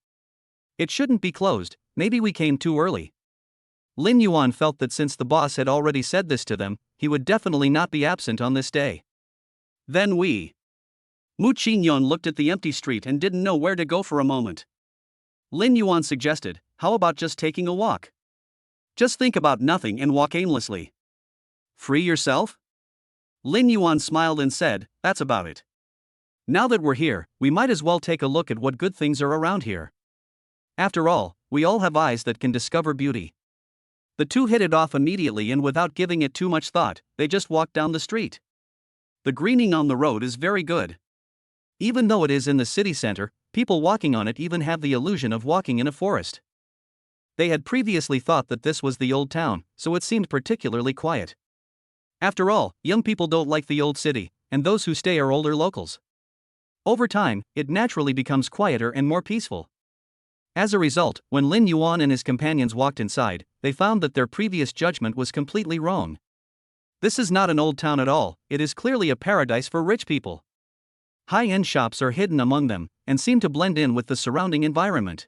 It shouldn't be closed, maybe we came too early. Lin Yuan felt that since the boss had already said this to them, he would definitely not be absent on this day. Then Mu Qingyun looked at the empty street and didn't know where to go for a moment. Lin Yuan suggested, how about just taking a walk? Just think about nothing and walk aimlessly. Free yourself? Lin Yuan smiled and said, that's about it. Now that we're here, we might as well take a look at what good things are around here. After all, we all have eyes that can discover beauty. The two hit it off immediately and without giving it too much thought, they just walked down the street. The greening on the road is very good. Even though it is in the city center, people walking on it even have the illusion of walking in a forest. They had previously thought that this was the old town, so it seemed particularly quiet. After all, young people don't like the old city, and those who stay are older locals. Over time, it naturally becomes quieter and more peaceful. As a result, when Lin Yuan and his companions walked inside, they found that their previous judgment was completely wrong. This is not an old town at all, it is clearly a paradise for rich people. High-end shops are hidden among them, and seem to blend in with the surrounding environment.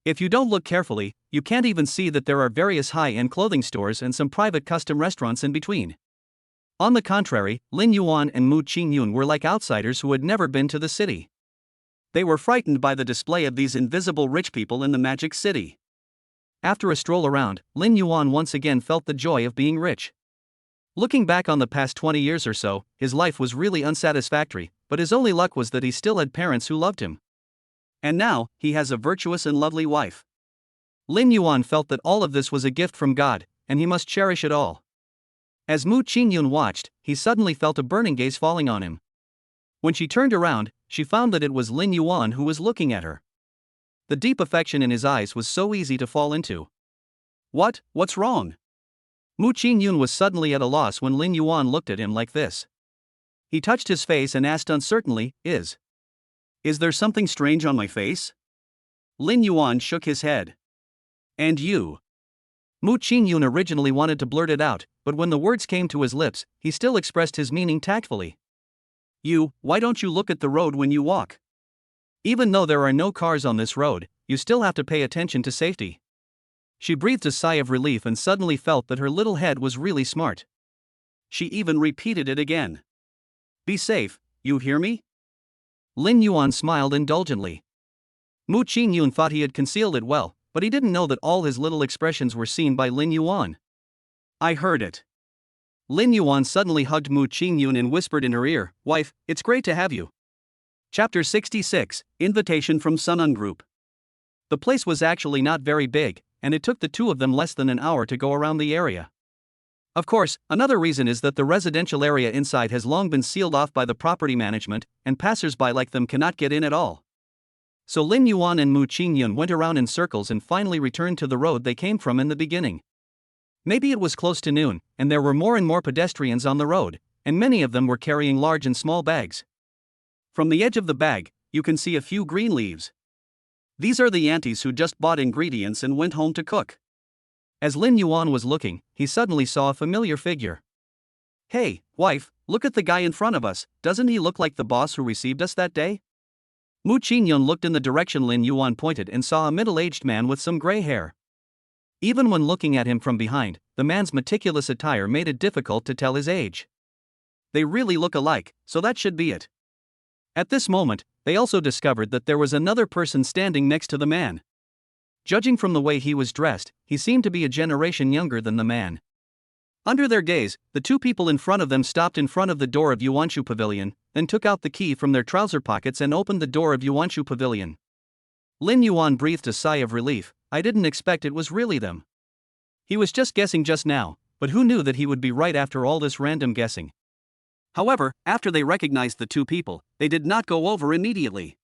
If you don't look carefully, you can't even see that there are various high-end clothing stores and some private custom restaurants in between. On the contrary, Lin Yuan and Mu Qingyun were like outsiders who had never been to the city. They were frightened by the display of these invisible rich people in the magic city. After a stroll around, Lin Yuan once again felt the joy of being rich. Looking back on the past 20 years or so, his life was really unsatisfactory, but his only luck was that he still had parents who loved him. And now, he has a virtuous and lovely wife. Lin Yuan felt that all of this was a gift from God, and he must cherish it all. As Mu Qingyun watched, he suddenly felt a burning gaze falling on him. When she turned around, she found that it was Lin Yuan who was looking at her. The deep affection in his eyes was so easy to fall into. What's wrong? Mu Qingyun was suddenly at a loss when Lin Yuan looked at him like this. He touched his face and asked uncertainly, Is there something strange on my face? Lin Yuan shook his head. And you? Mu Qingyun originally wanted to blurt it out, but when the words came to his lips, he still expressed his meaning tactfully. Why don't you look at the road when you walk? Even though there are no cars on this road, you still have to pay attention to safety. She breathed a sigh of relief and suddenly felt that her little head was really smart. She even repeated it again. Be safe, you hear me? Lin Yuan smiled indulgently. Mu Qingyun thought he had concealed it well, but he didn't know that all his little expressions were seen by Lin Yuan. I heard it. Lin Yuan suddenly hugged Mu Qingyun and whispered in her ear, Wife, it's great to have you. Chapter 66, Invitation from Sunun Group. The place was actually not very big, and it took the two of them less than an hour to go around the area. Of course, another reason is that the residential area inside has long been sealed off by the property management, and passers-by like them cannot get in at all. So Lin Yuan and Mu Qingyun went around in circles and finally returned to the road they came from in the beginning. Maybe it was close to noon, and there were more and more pedestrians on the road, and many of them were carrying large and small bags. From the edge of the bag, you can see a few green leaves. These are the aunties who just bought ingredients and went home to cook. As Lin Yuan was looking, he suddenly saw a familiar figure. Hey, wife, look at the guy in front of us, doesn't he look like the boss who received us that day? Mu Qingyun looked in the direction Lin Yuan pointed and saw a middle-aged man with some gray hair. Even when looking at him from behind, the man's meticulous attire made it difficult to tell his age. They really look alike, so that should be it. At this moment, they also discovered that there was another person standing next to the man. Judging from the way he was dressed, he seemed to be a generation younger than the man. Under their gaze, the two people in front of them stopped in front of the door of Yuanshu Pavilion, then took out the key from their trouser pockets and opened the door of Yuanshu Pavilion. Lin Yuan breathed a sigh of relief. I didn't expect it was really them. He was just guessing just now, but who knew that he would be right after all this random guessing? However, after they recognized the two people, they did not go over immediately.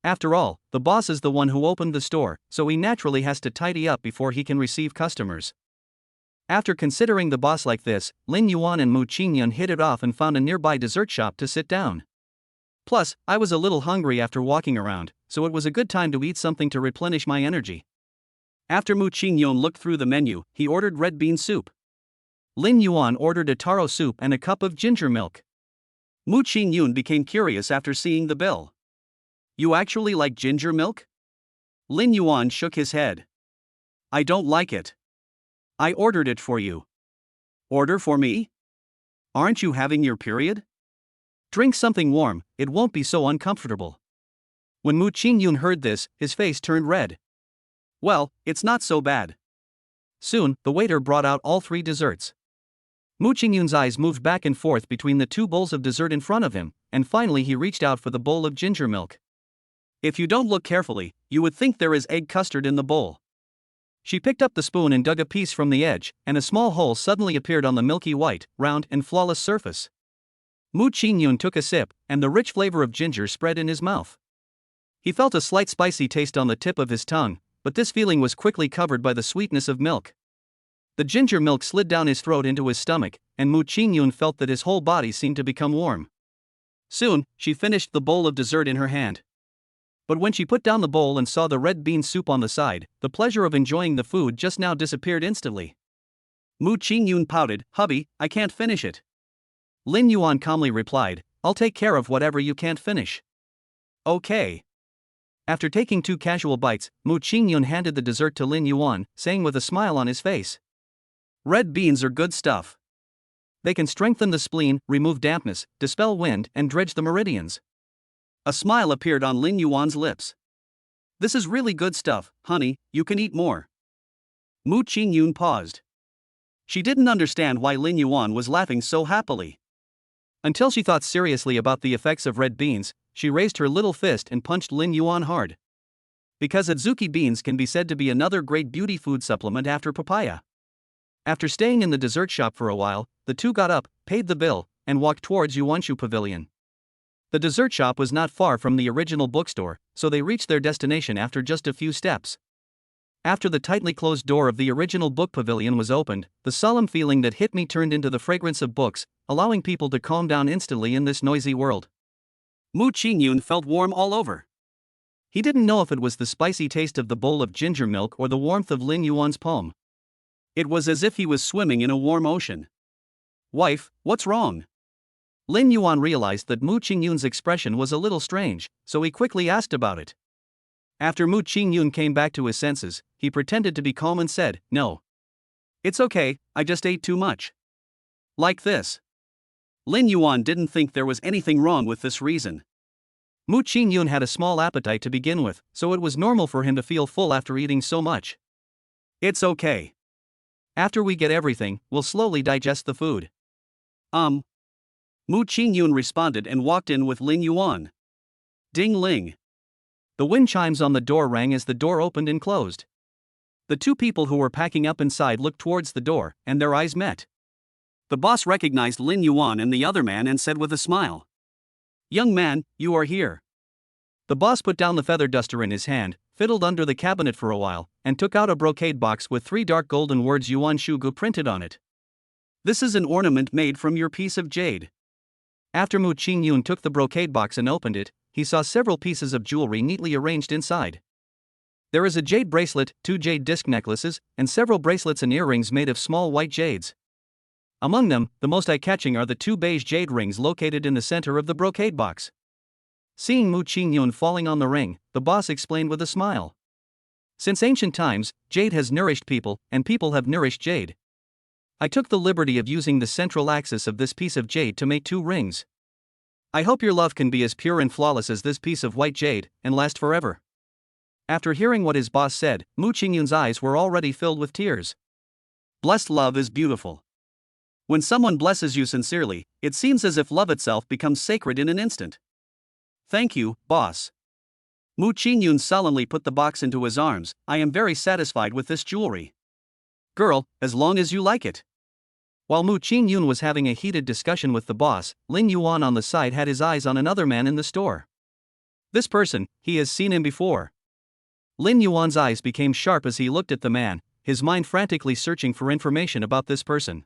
After all, the boss is the one who opened the store, so he naturally has to tidy up before he can receive customers. After considering the boss like this, Lin Yuan and Mu Qingyun hit it off and found a nearby dessert shop to sit down. Plus, I was a little hungry after walking around, so it was a good time to eat something to replenish my energy. After Mu Qingyun looked through the menu, he ordered red bean soup. Lin Yuan ordered a taro soup and a cup of ginger milk. Mu Qingyun became curious after seeing the bill. You actually like ginger milk? Lin Yuan shook his head. I don't like it. I ordered it for you. Order for me? Aren't you having your period? Drink something warm, it won't be so uncomfortable. When Mu Qingyun heard this, his face turned red. Well, it's not so bad. Soon, the waiter brought out all three desserts. Mu Qingyun's eyes moved back and forth between the two bowls of dessert in front of him, and finally he reached out for the bowl of ginger milk. If you don't look carefully, you would think there is egg custard in the bowl. She picked up the spoon and dug a piece from the edge, and a small hole suddenly appeared on the milky white, round, and flawless surface. Mu Qingyun took a sip, and the rich flavor of ginger spread in his mouth. He felt a slight spicy taste on the tip of his tongue, but this feeling was quickly covered by the sweetness of milk. The ginger milk slid down his throat into his stomach, and Mu Qingyun felt that his whole body seemed to become warm. Soon, she finished the bowl of dessert in her hand. But when she put down the bowl and saw the red bean soup on the side, the pleasure of enjoying the food just now disappeared instantly. Mu Qingyun pouted, "Hubby, I can't finish it." Lin Yuan calmly replied, "I'll take care of whatever you can't finish." Okay. After taking 2 casual bites, Mu Qingyun handed the dessert to Lin Yuan, saying with a smile on his face, "Red beans are good stuff. They can strengthen the spleen, remove dampness, dispel wind, and dredge the meridians." A smile appeared on Lin Yuan's lips. "This is really good stuff, honey, you can eat more." Mu Qingyun paused. She didn't understand why Lin Yuan was laughing so happily. Until she thought seriously about the effects of red beans, she raised her little fist and punched Lin Yuan hard. Because adzuki beans can be said to be another great beauty food supplement after papaya. After staying in the dessert shop for a while, the two got up, paid the bill, and walked towards Yuanshu Pavilion. The dessert shop was not far from the original bookstore, so they reached their destination after just a few steps. After the tightly closed door of the original book pavilion was opened, the solemn feeling that hit me turned into the fragrance of books, allowing people to calm down instantly in this noisy world. Mu Qingyun felt warm all over. He didn't know if it was the spicy taste of the bowl of ginger milk or the warmth of Lin Yuan's palm. It was as if he was swimming in a warm ocean. "Wife, what's wrong?" Lin Yuan realized that Mu Qingyun's expression was a little strange, so he quickly asked about it. After Mu Qingyun came back to his senses, he pretended to be calm and said, "No. It's okay, I just ate too much." Like this. Lin Yuan didn't think there was anything wrong with this reason. Mu Qingyun had a small appetite to begin with, so it was normal for him to feel full after eating so much. "It's okay. After we get everything, we'll slowly digest the food." Mu Qingyun responded and walked in with Lin Yuan. Ding-ling. The wind chimes on the door rang as the door opened and closed. The two people who were packing up inside looked towards the door, and their eyes met. The boss recognized Lin Yuan and the other man and said with a smile, "Young man, you are here." The boss put down the feather duster in his hand, fiddled under the cabinet for a while, and took out a brocade box with 3 dark golden words Yuan Shugu printed on it. "This is an ornament made from your piece of jade." After Mu Qingyun took the brocade box and opened it, he saw several pieces of jewelry neatly arranged inside. There is a jade bracelet, 2 jade disc necklaces, and several bracelets and earrings made of small white jades. Among them, the most eye-catching are the 2 beige jade rings located in the center of the brocade box. Seeing Mu Qingyun falling on the ring, the boss explained with a smile. Since ancient times, jade has nourished people, and people have nourished jade. I took the liberty of using the central axis of this piece of jade to make 2 rings. I hope your love can be as pure and flawless as this piece of white jade, and last forever. After hearing what his boss said, Mu Qingyun's eyes were already filled with tears. Blessed love is beautiful. When someone blesses you sincerely, it seems as if love itself becomes sacred in an instant. Thank you, boss. Mu Qingyun sullenly put the box into his arms. I am very satisfied with this jewelry. Girl, as long as you like it. While Mu Qingyun was having a heated discussion with the boss, Lin Yuan on the side had his eyes on another man in the store. This person, he has seen him before. Lin Yuan's eyes became sharp as he looked at the man, his mind frantically searching for information about this person.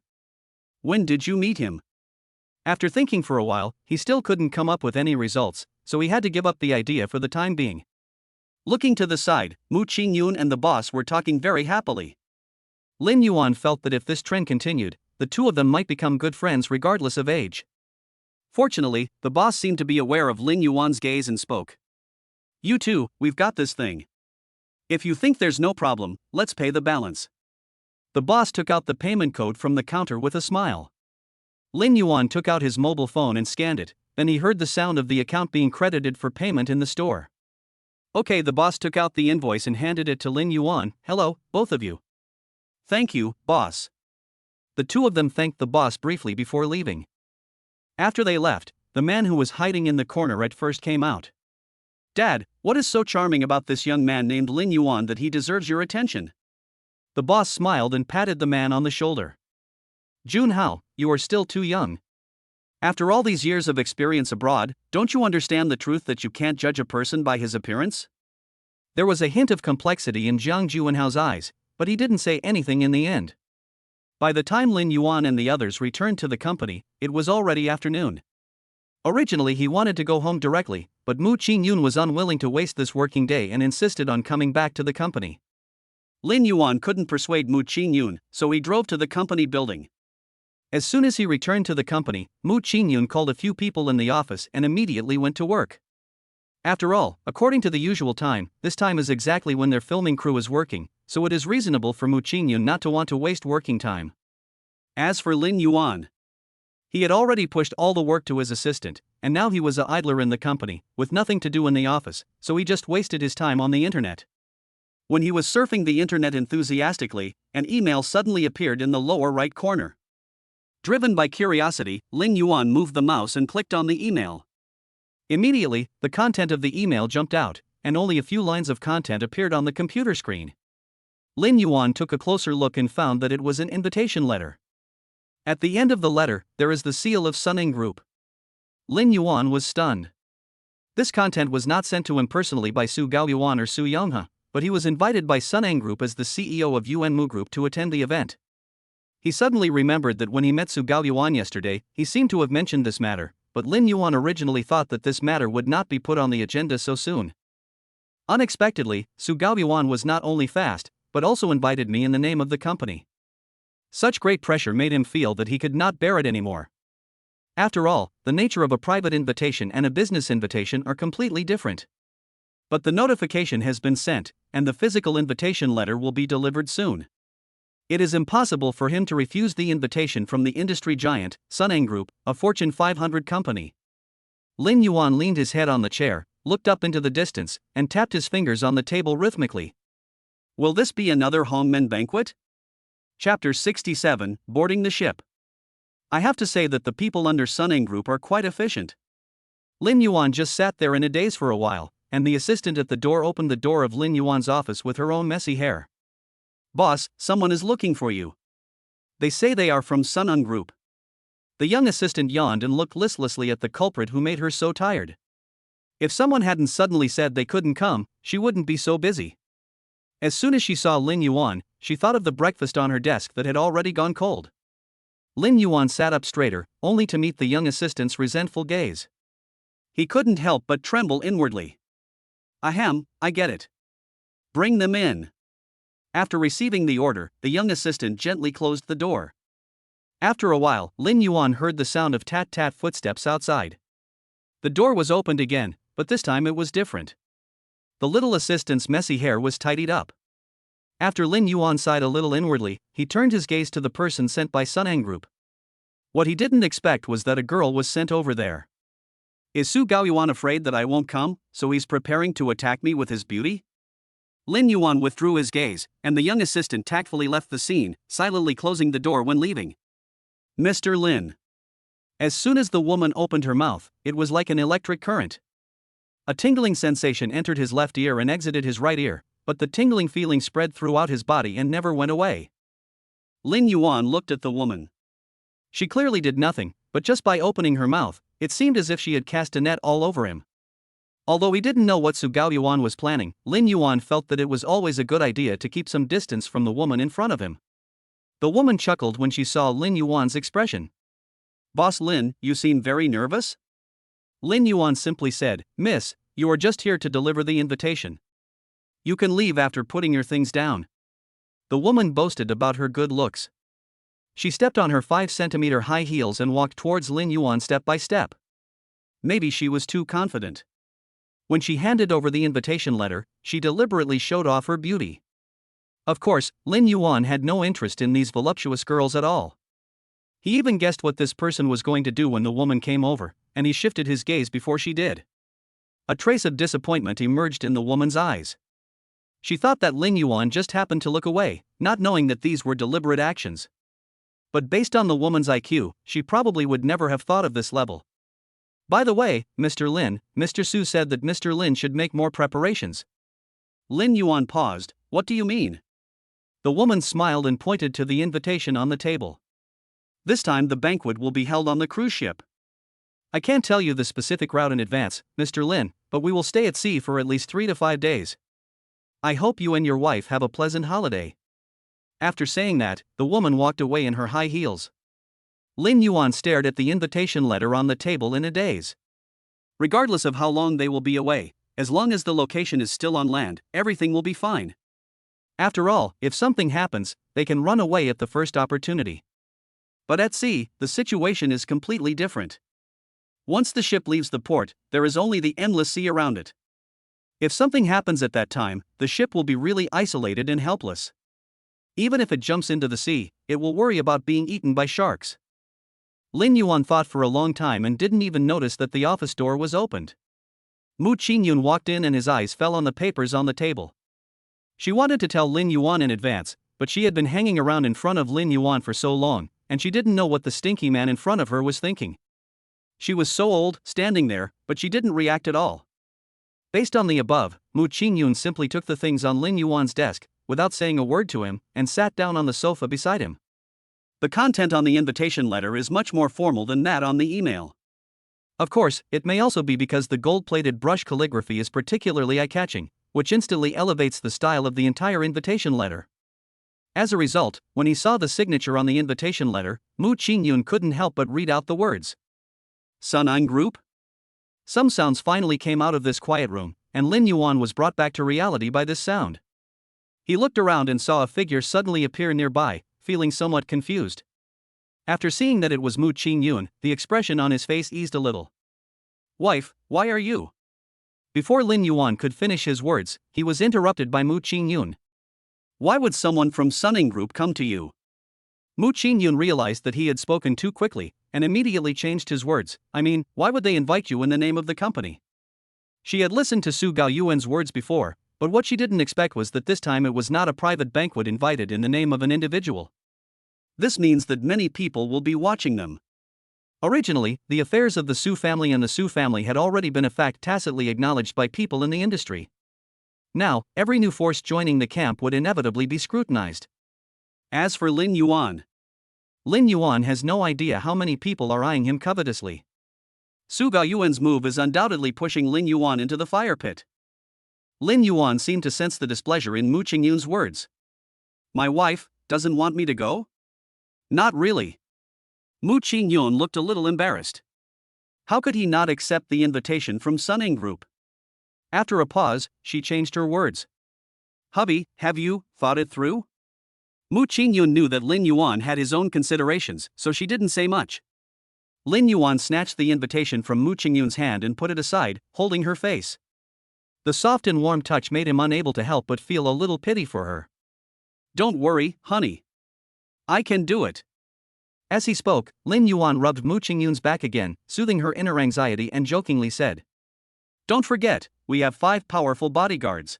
When did you meet him? After thinking for a while, he still couldn't come up with any results, so he had to give up the idea for the time being. Looking to the side, Mu Qingyun and the boss were talking very happily. Lin Yuan felt that if this trend continued, the 2 of them might become good friends regardless of age. Fortunately, the boss seemed to be aware of Lin Yuan's gaze and spoke. You two, we've got this thing. If you think there's no problem, let's pay the balance. The boss took out the payment code from the counter with a smile. Lin Yuan took out his mobile phone and scanned it, then he heard the sound of the account being credited for payment in the store. Okay, the boss took out the invoice and handed it to Lin Yuan. Hello, both of you. Thank you, boss. The 2 of them thanked the boss briefly before leaving. After they left, the man who was hiding in the corner at first came out. Dad, what is so charming about this young man named Lin Yuan that he deserves your attention? The boss smiled and patted the man on the shoulder. Jun Hao, you are still too young. After all these years of experience abroad, don't you understand the truth that you can't judge a person by his appearance? There was a hint of complexity in Jiang Juanhao's eyes, but he didn't say anything in the end. By the time Lin Yuan and the others returned to the company, it was already afternoon. Originally he wanted to go home directly, but Mu Qingyun was unwilling to waste this working day and insisted on coming back to the company. Lin Yuan couldn't persuade Mu Qingyun, so he drove to the company building. As soon as he returned to the company, Mu Qingyun called a few people in the office and immediately went to work. After all, according to the usual time, this time is exactly when their filming crew is working, so it is reasonable for Mu Qingyun not to want to waste working time. As for Lin Yuan, he had already pushed all the work to his assistant, and now he was an idler in the company, with nothing to do in the office, so he just wasted his time on the internet. When he was surfing the internet enthusiastically, an email suddenly appeared in the lower right corner. Driven by curiosity, Lin Yuan moved the mouse and clicked on the email. Immediately, the content of the email jumped out, and only a few lines of content appeared on the computer screen. Lin Yuan took a closer look and found that it was an invitation letter. At the end of the letter, there is the seal of Suning Group. Lin Yuan was stunned. This content was not sent to him personally by Su Gaoyuan or Su Yonghe, but he was invited by Suning Group as the CEO of Yuanmu Group to attend the event. He suddenly remembered that when he met Su Gaoyuan yesterday, he seemed to have mentioned this matter, but Lin Yuan originally thought that this matter would not be put on the agenda so soon. Unexpectedly, Su Gaoyuan was not only fast, but also invited me in the name of the company. Such great pressure made him feel that he could not bear it anymore. After all, the nature of a private invitation and a business invitation are completely different. But the notification has been sent, and the physical invitation letter will be delivered soon. It is impossible for him to refuse the invitation from the industry giant, Suning Group, a Fortune 500 company. Lin Yuan leaned his head on the chair, looked up into the distance, and tapped his fingers on the table rhythmically. Will this be another hongmen banquet? Chapter 67, Boarding the Ship. I have to say that the people under Suning Group are quite efficient. Lin Yuan just sat there in a daze for a while, and the assistant at the door opened the door of Lin Yuan's office with her own messy hair. Boss, someone is looking for you. They say they are from Suning Group. The young assistant yawned and looked listlessly at the culprit who made her so tired. If someone hadn't suddenly said they couldn't come, she wouldn't be so busy. As soon as she saw Lin Yuan, she thought of the breakfast on her desk that had already gone cold. Lin Yuan sat up straighter, only to meet the young assistant's resentful gaze. He couldn't help but tremble inwardly. Ahem, I get it. Bring them in. After receiving the order, the young assistant gently closed the door. After a while, Lin Yuan heard the sound of tat-tat footsteps outside. The door was opened again, but this time it was different. The little assistant's messy hair was tidied up. After Lin Yuan sighed a little inwardly, he turned his gaze to the person sent by Sunang Group. What he didn't expect was that a girl was sent over there. Is Su Gaoyuan afraid that I won't come, so he's preparing to attack me with his beauty? Lin Yuan withdrew his gaze, and the young assistant tactfully left the scene, silently closing the door when leaving. Mr. Lin. As soon as the woman opened her mouth, it was like an electric current. A tingling sensation entered his left ear and exited his right ear, but the tingling feeling spread throughout his body and never went away. Lin Yuan looked at the woman. She clearly did nothing, but just by opening her mouth, it seemed as if she had cast a net all over him. Although he didn't know what Su Gaoyuan was planning, Lin Yuan felt that it was always a good idea to keep some distance from the woman in front of him. The woman chuckled when she saw Lin Yuan's expression. Boss Lin, you seem very nervous? Lin Yuan simply said, Miss, you are just here to deliver the invitation. You can leave after putting your things down. The woman boasted about her good looks. She stepped on her 5-centimeter high heels and walked towards Lin Yuan step by step. Maybe she was too confident. When she handed over the invitation letter, she deliberately showed off her beauty. Of course, Lin Yuan had no interest in these voluptuous girls at all. He even guessed what this person was going to do when the woman came over, and he shifted his gaze before she did. A trace of disappointment emerged in the woman's eyes. She thought that Lin Yuan just happened to look away, not knowing that these were deliberate actions. But based on the woman's IQ, she probably would never have thought of this level. By the way, Mr. Lin, Mr. Su said that Mr. Lin should make more preparations. Lin Yuan paused. What do you mean? The woman smiled and pointed to the invitation on the table. This time the banquet will be held on the cruise ship. I can't tell you the specific route in advance, Mr. Lin, but we will stay at sea for at least 3 to 5 days. I hope you and your wife have a pleasant holiday. After saying that, the woman walked away in her high heels. Lin Yuan stared at the invitation letter on the table in a daze. Regardless of how long they will be away, as long as the location is still on land, everything will be fine. After all, if something happens, they can run away at the first opportunity. But at sea, the situation is completely different. Once the ship leaves the port, there is only the endless sea around it. If something happens at that time, the ship will be really isolated and helpless. Even if it jumps into the sea, it will worry about being eaten by sharks. Lin Yuan thought for a long time and didn't even notice that the office door was opened. Mu Qingyun walked in and his eyes fell on the papers on the table. She wanted to tell Lin Yuan in advance, but she had been hanging around in front of Lin Yuan for so long, and she didn't know what the stinky man in front of her was thinking. She was so old, standing there, but she didn't react at all. Based on the above, Mu Qingyun simply took the things on Lin Yuan's desk, without saying a word to him, and sat down on the sofa beside him. The content on the invitation letter is much more formal than that on the email. Of course, it may also be because the gold-plated brush calligraphy is particularly eye-catching, which instantly elevates the style of the entire invitation letter. As a result, when he saw the signature on the invitation letter, Mu Qingyun couldn't help but read out the words. Sunang Group? Some sounds finally came out of this quiet room, and Lin Yuan was brought back to reality by this sound. He looked around and saw a figure suddenly appear nearby, feeling somewhat confused. After seeing that it was Mu Qingyun, the expression on his face eased a little. Wife, why are you? Before Lin Yuan could finish his words, he was interrupted by Mu Qingyun. Why would someone from Sunning Group come to you? Mu Qingyun realized that he had spoken too quickly, and immediately changed his words. I mean, why would they invite you in the name of the company? She had listened to Su Gaoyuan's words before, but what she didn't expect was that this time it was not a private banquet invited in the name of an individual. This means that many people will be watching them. Originally, the affairs of the Su family and the Su family had already been a fact tacitly acknowledged by people in the industry. Now, every new force joining the camp would inevitably be scrutinized. As for Lin Yuan has no idea how many people are eyeing him covetously. Su Gaoyuan's move is undoubtedly pushing Lin Yuan into the fire pit. Lin Yuan seemed to sense the displeasure in Mu Qingyun's words. My wife doesn't want me to go? Not really. Mu Qingyun looked a little embarrassed. How could he not accept the invitation from Sunning Group? After a pause, she changed her words. Hubby, have you thought it through? Mu Qingyun knew that Lin Yuan had his own considerations, so she didn't say much. Lin Yuan snatched the invitation from Mu Qingyun's hand and put it aside, holding her face. The soft and warm touch made him unable to help but feel a little pity for her. "Don't worry, honey. I can do it." As he spoke, Lin Yuan rubbed Mu Qingyun's back again, soothing her inner anxiety and jokingly said, "Don't forget, we have 5 powerful bodyguards.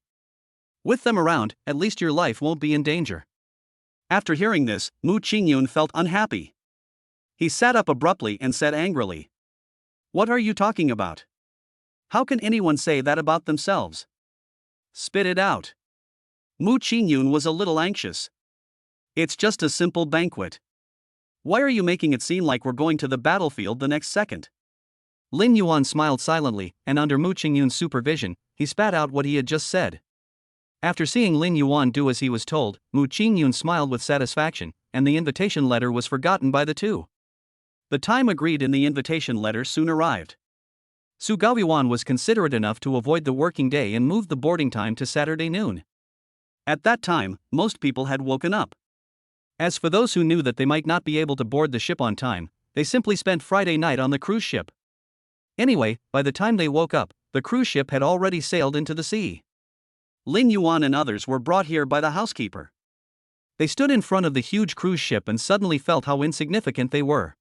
With them around, at least your life won't be in danger." After hearing this, Mu Qingyun felt unhappy. He sat up abruptly and said angrily, "What are you talking about? How can anyone say that about themselves? Spit it out." Mu Qingyun was a little anxious. "It's just a simple banquet. Why are you making it seem like we're going to the battlefield the next second?" Lin Yuan smiled silently, and under Mu Qingyun's supervision, he spat out what he had just said. After seeing Lin Yuan do as he was told, Mu Qingyun smiled with satisfaction, and the invitation letter was forgotten by the two. The time agreed in the invitation letter soon arrived. Su Gaoyuan was considerate enough to avoid the working day and moved the boarding time to Saturday noon. At that time, most people had woken up. As for those who knew that they might not be able to board the ship on time, they simply spent Friday night on the cruise ship. Anyway, by the time they woke up, the cruise ship had already sailed into the sea. Lin Yuan and others were brought here by the housekeeper. They stood in front of the huge cruise ship and suddenly felt how insignificant they were.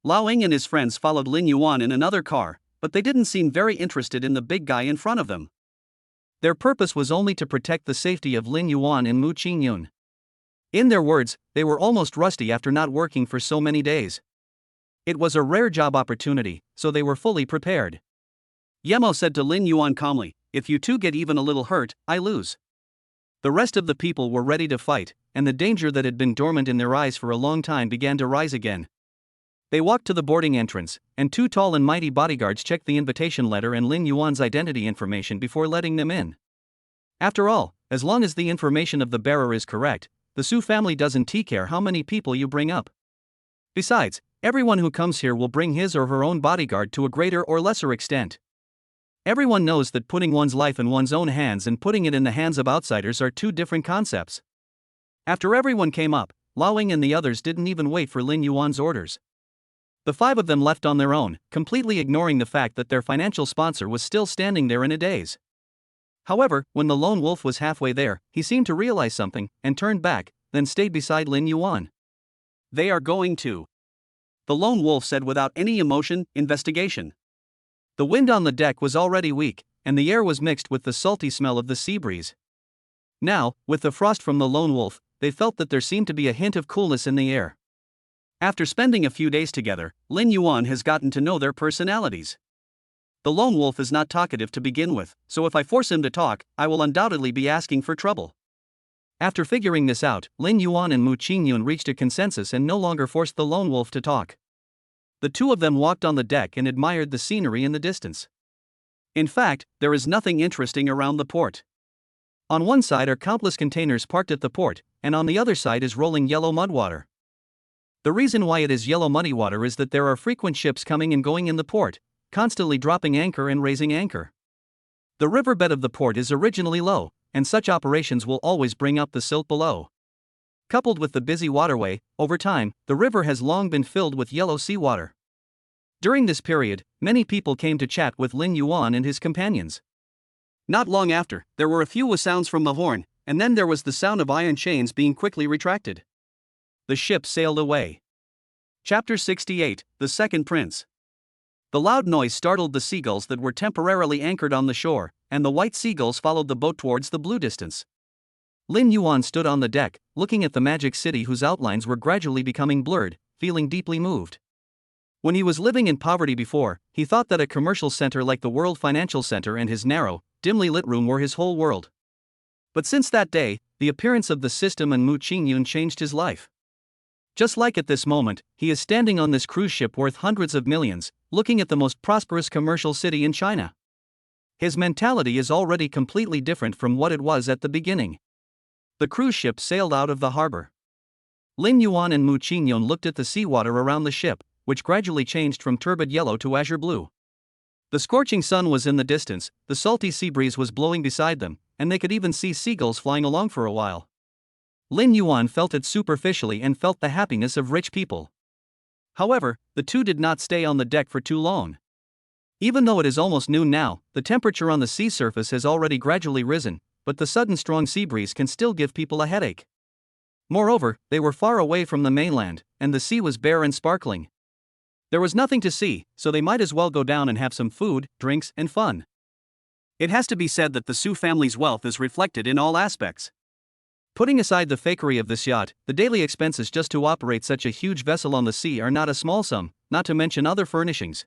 Lao Ying and his friends followed Lin Yuan in another car, but they didn't seem very interested in the big guy in front of them. Their purpose was only to protect the safety of Lin Yuan and Mu Qingyun. In their words, they were almost rusty after not working for so many days. It was a rare job opportunity, so they were fully prepared. Yemo said to Lin Yuan calmly, "If you two get even a little hurt, I lose." The rest of the people were ready to fight, and the danger that had been dormant in their eyes for a long time began to rise again. They walked to the boarding entrance, and 2 tall and mighty bodyguards checked the invitation letter and Lin Yuan's identity information before letting them in. After all, as long as the information of the bearer is correct, the Su family doesn't care how many people you bring up. Besides, everyone who comes here will bring his or her own bodyguard to a greater or lesser extent. Everyone knows that putting one's life in one's own hands and putting it in the hands of outsiders are 2 different concepts. After everyone came up, Lao Ying and the others didn't even wait for Lin Yuan's orders. The 5 of them left on their own, completely ignoring the fact that their financial sponsor was still standing there in a daze. However, when the lone wolf was halfway there, he seemed to realize something, and turned back, then stayed beside Lin Yuan. "They are going to," the lone wolf said without any emotion, "investigation." The wind on the deck was already weak, and the air was mixed with the salty smell of the sea breeze. Now, with the frost from the lone wolf, they felt that there seemed to be a hint of coolness in the air. After spending a few days together, Lin Yuan has gotten to know their personalities. The lone wolf is not talkative to begin with, so if I force him to talk, I will undoubtedly be asking for trouble. After figuring this out, Lin Yuan and Mu Qingyun reached a consensus and no longer forced the lone wolf to talk. The 2 of them walked on the deck and admired the scenery in the distance. In fact, there is nothing interesting around the port. On one side are countless containers parked at the port, and on the other side is rolling yellow mud water. The reason why it is yellow muddy water is that there are frequent ships coming and going in the port, constantly dropping anchor and raising anchor. The riverbed of the port is originally low, and such operations will always bring up the silt below. Coupled with the busy waterway, over time, the river has long been filled with yellow seawater. During this period, many people came to chat with Lin Yuan and his companions. Not long after, there were a few sounds from the horn, and then there was the sound of iron chains being quickly retracted. The ship sailed away. Chapter 68, The Second Prince. The loud noise startled the seagulls that were temporarily anchored on the shore, and the white seagulls followed the boat towards the blue distance. Lin Yuan stood on the deck, looking at the magic city whose outlines were gradually becoming blurred, feeling deeply moved. When he was living in poverty before, he thought that a commercial center like the World Financial Center and his narrow, dimly lit room were his whole world. But since that day, the appearance of the system and Mu Qingyun changed his life. Just like at this moment, he is standing on this cruise ship worth hundreds of millions, looking at the most prosperous commercial city in China. His mentality is already completely different from what it was at the beginning. The cruise ship sailed out of the harbor. Lin Yuan and Mu Qingyun looked at the seawater around the ship, which gradually changed from turbid yellow to azure blue. The scorching sun was in the distance, the salty sea breeze was blowing beside them, and they could even see seagulls flying along for a while. Lin Yuan felt it superficially and felt the happiness of rich people. However, the two did not stay on the deck for too long. Even though it is almost noon now, the temperature on the sea surface has already gradually risen, but the sudden strong sea breeze can still give people a headache. Moreover, they were far away from the mainland, and the sea was bare and sparkling. There was nothing to see, so they might as well go down and have some food, drinks, and fun. It has to be said that the Su family's wealth is reflected in all aspects. Putting aside the fakery of this yacht, the daily expenses just to operate such a huge vessel on the sea are not a small sum, not to mention other furnishings.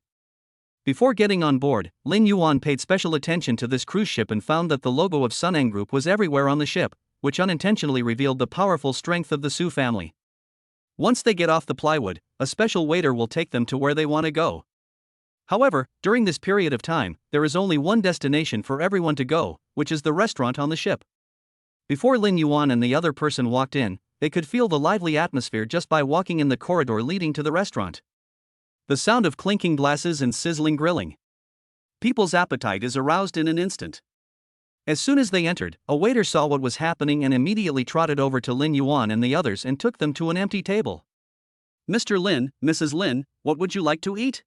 Before getting on board, Lin Yuan paid special attention to this cruise ship and found that the logo of Suneng Group was everywhere on the ship, which unintentionally revealed the powerful strength of the Su family. Once they get off the plywood, a special waiter will take them to where they want to go. However, during this period of time, there is only one destination for everyone to go, which is the restaurant on the ship. Before Lin Yuan and the other person walked in, they could feel the lively atmosphere just by walking in the corridor leading to the restaurant. The sound of clinking glasses and sizzling grilling. People's appetite is aroused in an instant. As soon as they entered, a waiter saw what was happening and immediately trotted over to Lin Yuan and the others and took them to an empty table. "Mr. Lin, Mrs. Lin, what would you like to eat?"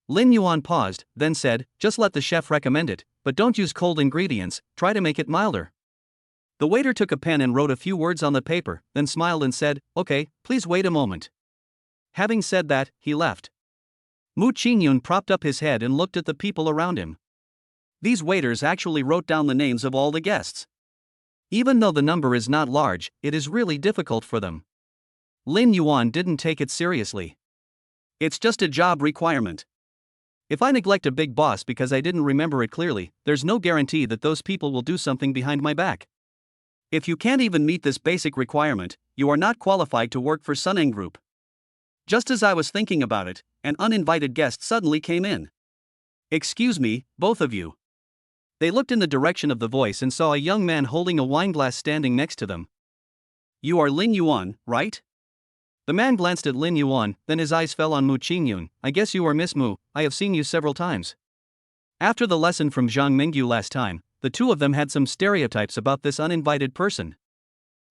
Lin Yuan paused, then said, "Just let the chef recommend it, but don't use cold ingredients, try to make it milder." The waiter took a pen and wrote a few words on the paper, then smiled and said, "Okay, please wait a moment." Having said that, he left. Mu Qingyun propped up his head and looked at the people around him. These waiters actually wrote down the names of all the guests. Even though the number is not large, it is really difficult for them. Lin Yuan didn't take it seriously. It's just a job requirement. If I neglect a big boss because I didn't remember it clearly, there's no guarantee that those people will do something behind my back. If you can't even meet this basic requirement, you are not qualified to work for Suneng Group. Just as I was thinking about it, an uninvited guest suddenly came in. "Excuse me, both of you." They looked in the direction of the voice and saw a young man holding a wineglass standing next to them. "You are Lin Yuan, right?" The man glanced at Lin Yuan, then his eyes fell on Mu Qingyun. "I guess you are Miss Mu, I have seen you several times." After the lesson from Zhang Mingyu last time, the two of them had some stereotypes about this uninvited person.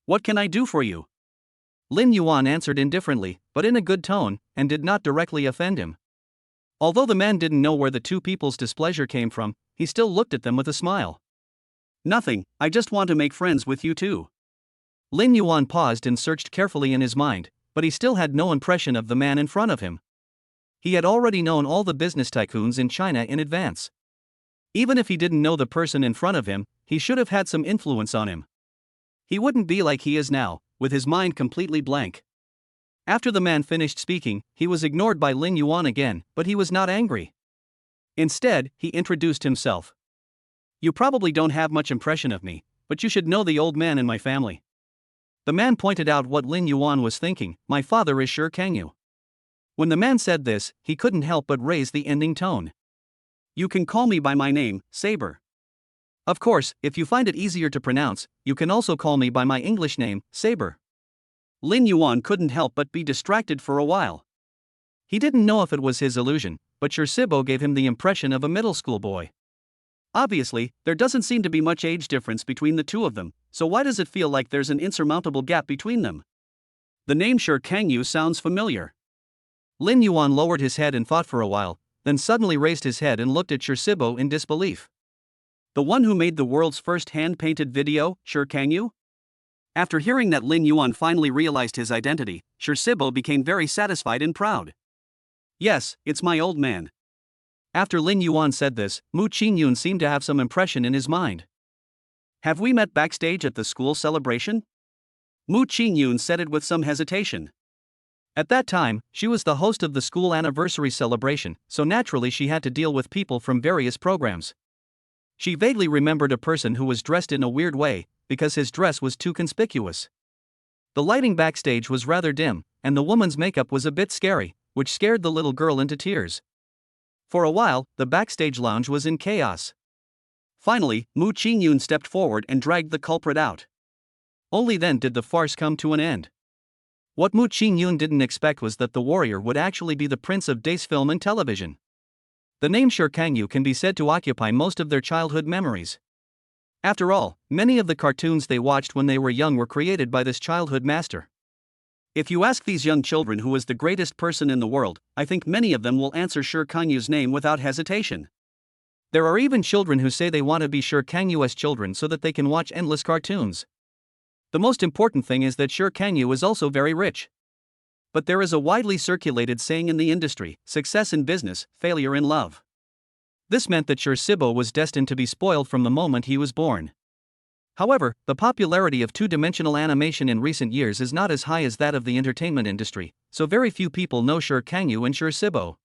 "What can I do for you?" Lin Yuan answered indifferently, but in a good tone, and did not directly offend him. Although the man didn't know where the two people's displeasure came from, he still looked at them with a smile. "Nothing, I just want to make friends with you too." Lin Yuan paused and searched carefully in his mind, but he still had no impression of the man in front of him. He had already known all the business tycoons in China in advance. Even if he didn't know the person in front of him, he should have had some influence on him. He wouldn't be like he is now, with his mind completely blank. After the man finished speaking, he was ignored by Lin Yuan again, but he was not angry. Instead, he introduced himself. "You probably don't have much impression of me, but you should know the old man in my family." The man pointed out what Lin Yuan was thinking. "My father is Shi Kangyu." When the man said this, he couldn't help but raise the ending tone. "You can call me by my name, Saber. Of course, if you find it easier to pronounce, you can also call me by my English name, Saber." Lin Yuan couldn't help but be distracted for a while. He didn't know if it was his illusion, but Shi Sibo gave him the impression of a middle school boy. Obviously, there doesn't seem to be much age difference between the two of them, so why does it feel like there's an insurmountable gap between them? The name Shi Kangyu sounds familiar. Lin Yuan lowered his head and thought for a while, then suddenly raised his head and looked at Shi Sibo in disbelief. "The one who made the world's first hand-painted video, Shi Kangyu?" After hearing that Lin Yuan finally realized his identity, Shi Sibo became very satisfied and proud. "Yes, it's my old man." After Lin Yuan said this, Mu Qingyun seemed to have some impression in his mind. "Have we met backstage at the school celebration?" Mu Qingyun said it with some hesitation. At that time, she was the host of the school anniversary celebration, so naturally she had to deal with people from various programs. She vaguely remembered a person who was dressed in a weird way, because his dress was too conspicuous. The lighting backstage was rather dim, and the woman's makeup was a bit scary, which scared the little girl into tears. For a while, the backstage lounge was in chaos. Finally, Mu Qingyun stepped forward and dragged the culprit out. Only then did the farce come to an end. What Mu Qingyun didn't expect was that the warrior would actually be the prince of Dace film and television. The name Shi Kangyu can be said to occupy most of their childhood memories. After all, many of the cartoons they watched when they were young were created by this childhood master. If you ask these young children who is the greatest person in the world, I think many of them will answer Sher Kanyu's name without hesitation. There are even children who say they want to be Sher Kanyu's children so that they can watch endless cartoons. The most important thing is that Sher Kanyu is also very rich. But there is a widely circulated saying in the industry: success in business, failure in love. This meant that Sher Sibo was destined to be spoiled from the moment he was born. However, the popularity of two-dimensional animation in recent years is not as high as that of the entertainment industry, so very few people know Sher Kanyu and Sher Sibo.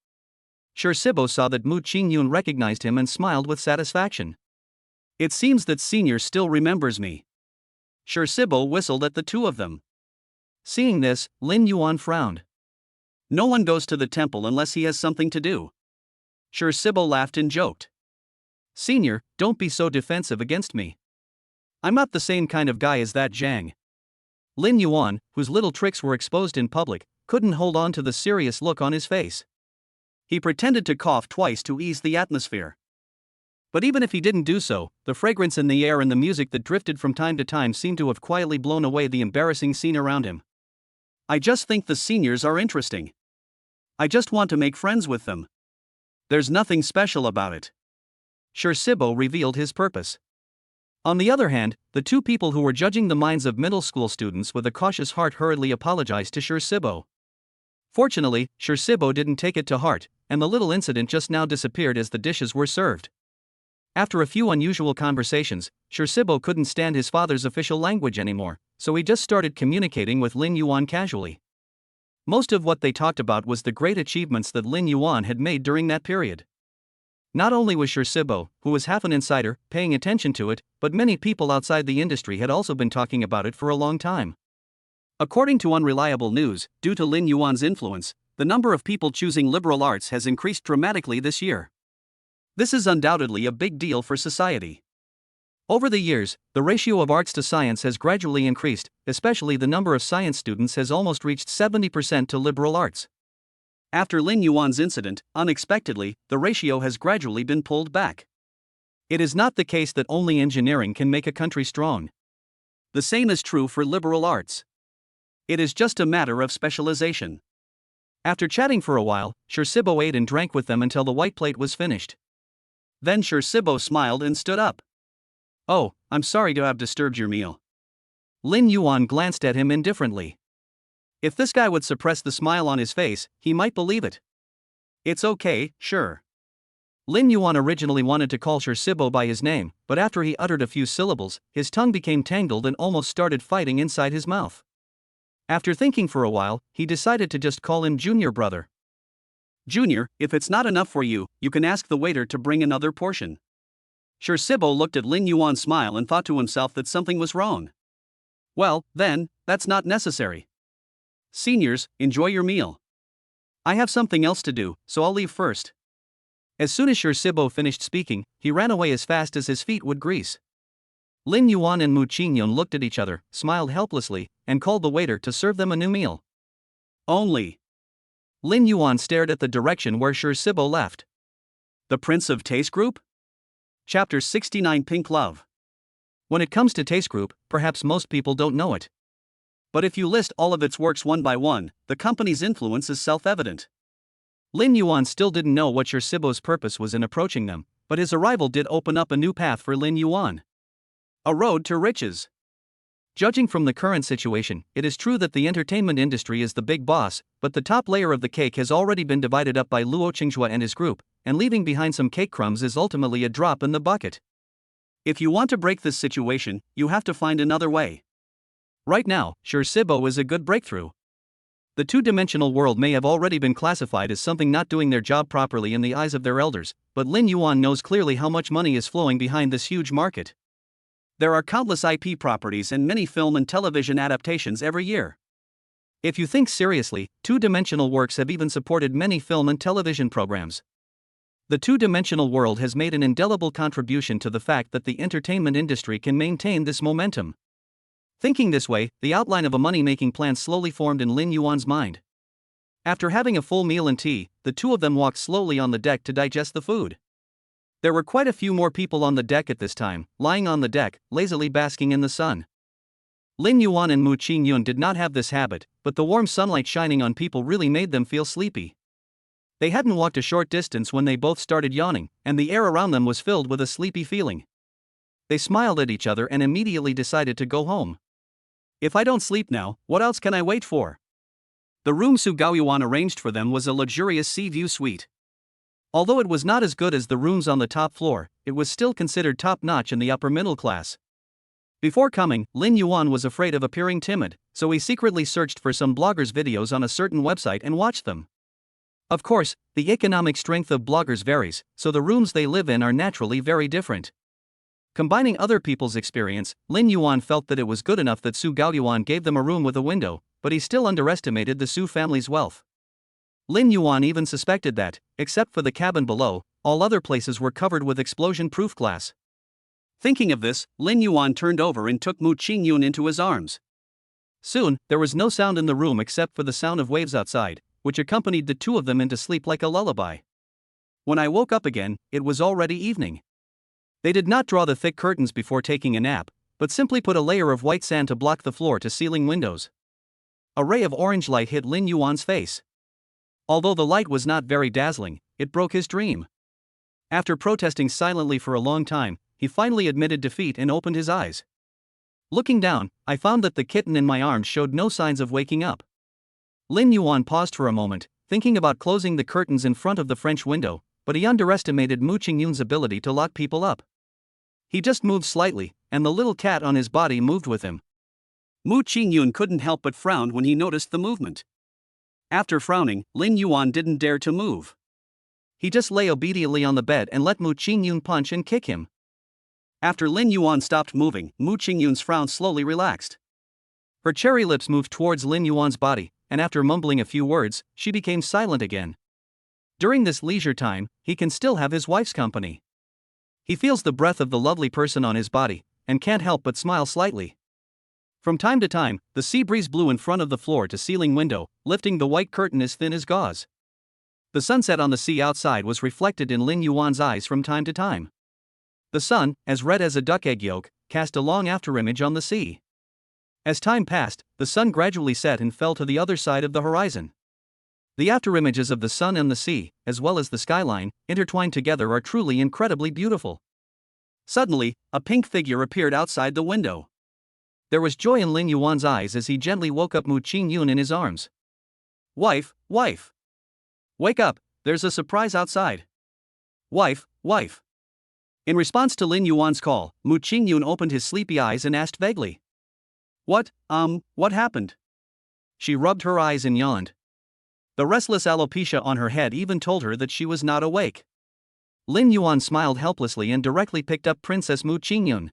Sher Sibo saw that Mu Qingyun recognized him and smiled with satisfaction. It seems that Senior still remembers me. Sher Sibo whistled at the two of them. Seeing this, Lin Yuan frowned. No one goes to the temple unless he has something to do. Sher Sibo laughed and joked. Senior, don't be so defensive against me. I'm not the same kind of guy as that Zhang. Lin Yuan, whose little tricks were exposed in public, couldn't hold on to the serious look on his face. He pretended to cough twice to ease the atmosphere. But even if he didn't do so, the fragrance in the air and the music that drifted from time to time seemed to have quietly blown away the embarrassing scene around him. I just think the seniors are interesting. I just want to make friends with them. There's nothing special about it. Sher Sibo revealed his purpose. On the other hand, the two people who were judging the minds of middle school students with a cautious heart hurriedly apologized to Sher Sibo. Fortunately, Sher Sibo didn't take it to heart, and the little incident just now disappeared as the dishes were served. After a few unusual conversations, Sher Sibo couldn't stand his father's official language anymore, so he just started communicating with Lin Yuan casually. Most of what they talked about was the great achievements that Lin Yuan had made during that period. Not only was Sher Sibo, who was half an insider, paying attention to it, but many people outside the industry had also been talking about it for a long time. According to unreliable news, due to Lin Yuan's influence, the number of people choosing liberal arts has increased dramatically this year. This is undoubtedly a big deal for society. Over the years, the ratio of arts to science has gradually increased, especially the number of science students has almost reached 70% to liberal arts. After Lin Yuan's incident, unexpectedly, the ratio has gradually been pulled back. It is not the case that only engineering can make a country strong. The same is true for liberal arts. It is just a matter of specialization. After chatting for a while, Sher Sibo ate and drank with them until the white plate was finished. Then Sher Sibo smiled and stood up. Oh, I'm sorry to have disturbed your meal. Lin Yuan glanced at him indifferently. If this guy would suppress the smile on his face, he might believe it. It's okay, sure. Lin Yuan originally wanted to call Sher Sibo by his name, but after he uttered a few syllables, his tongue became tangled and almost started fighting inside his mouth. After thinking for a while, he decided to just call him Junior Brother. Junior, if it's not enough for you, you can ask the waiter to bring another portion. Sher Sibo looked at Lin Yuan's smile and thought to himself that something was wrong. Well, then, that's not necessary. Seniors, enjoy your meal. I have something else to do, so I'll leave first. As soon as Sher Sibo finished speaking, he ran away as fast as his feet would grease. Lin Yuan and Mu Qingyun looked at each other, smiled helplessly, and called the waiter to serve them a new meal. Only. Lin Yuan stared at the direction where Sher Sibo left. The Prince of Taste Group? Chapter 69 Pink Love. When it comes to Taste Group, perhaps most people don't know it. But if you list all of its works one by one, the company's influence is self-evident. Lin Yuan still didn't know what Sher Sibo's purpose was in approaching them, but his arrival did open up a new path for Lin Yuan. A road to riches. Judging from the current situation, it is true that the entertainment industry is the big boss, but the top layer of the cake has already been divided up by Luo Qingzhua and his group, and leaving behind some cake crumbs is ultimately a drop in the bucket. If you want to break this situation, you have to find another way. Right now, Sher Sibo is a good breakthrough. The two-dimensional world may have already been classified as something not doing their job properly in the eyes of their elders, but Lin Yuan knows clearly how much money is flowing behind this huge market. There are countless IP properties and many film and television adaptations every year. If you think seriously, two-dimensional works have even supported many film and television programs. The two-dimensional world has made an indelible contribution to the fact that the entertainment industry can maintain this momentum. Thinking this way, the outline of a money-making plan slowly formed in Lin Yuan's mind. After having a full meal and tea, the two of them walked slowly on the deck to digest the food. There were quite a few more people on the deck at this time, lying on the deck, lazily basking in the sun. Lin Yuan and Mu Qingyun did not have this habit, but the warm sunlight shining on people really made them feel sleepy. They hadn't walked a short distance when they both started yawning, and the air around them was filled with a sleepy feeling. They smiled at each other and immediately decided to go home. If I don't sleep now, what else can I wait for? The room Su Gaoyuan arranged for them was a luxurious sea view suite. Although it was not as good as the rooms on the top floor, it was still considered top-notch in the upper middle class. Before coming, Lin Yuan was afraid of appearing timid, so he secretly searched for some bloggers' videos on a certain website and watched them. Of course, the economic strength of bloggers varies, so the rooms they live in are naturally very different. Combining other people's experience, Lin Yuan felt that it was good enough that Su Gaoyuan gave them a room with a window, but he still underestimated the Su family's wealth. Lin Yuan even suspected that, except for the cabin below, all other places were covered with explosion-proof glass. Thinking of this, Lin Yuan turned over and took Mu Qingyun into his arms. Soon, there was no sound in the room except for the sound of waves outside, which accompanied the two of them into sleep like a lullaby. When I woke up again, it was already evening. They did not draw the thick curtains before taking a nap, but simply put a layer of white sand to block the floor-to-ceiling windows. A ray of orange light hit Lin Yuan's face. Although the light was not very dazzling, it broke his dream. After protesting silently for a long time, he finally admitted defeat and opened his eyes. Looking down, I found that the kitten in my arms showed no signs of waking up. Lin Yuan paused for a moment, thinking about closing the curtains in front of the French window, but he underestimated Mu Qingyun's ability to lock people up. He just moved slightly, and the little cat on his body moved with him. Mu Qingyun couldn't help but frown when he noticed the movement. After frowning, Lin Yuan didn't dare to move. He just lay obediently on the bed and let Mu Qingyun punch and kick him. After Lin Yuan stopped moving, Mu Qingyun's frown slowly relaxed. Her cherry lips moved towards Lin Yuan's body, and after mumbling a few words, she became silent again. During this leisure time, he can still have his wife's company. He feels the breath of the lovely person on his body, and can't help but smile slightly. From time to time, the sea breeze blew in front of the floor-to-ceiling window, lifting the white curtain as thin as gauze. The sunset on the sea outside was reflected in Lin Yuan's eyes from time to time. The sun, as red as a duck egg yolk, cast a long afterimage on the sea. As time passed, the sun gradually set and fell to the other side of the horizon. The afterimages of the sun and the sea, as well as the skyline, intertwined together are truly incredibly beautiful. Suddenly, a pink figure appeared outside the window. There was joy in Lin Yuan's eyes as he gently woke up Mu Qingyun in his arms. Wife, wife! Wake up, there's a surprise outside. Wife, wife! In response to Lin Yuan's call, Mu Qingyun opened his sleepy eyes and asked vaguely. What happened? She rubbed her eyes and yawned. The restless alopecia on her head even told her that she was not awake. Lin Yuan smiled helplessly and directly picked up Princess Mu Qingyun.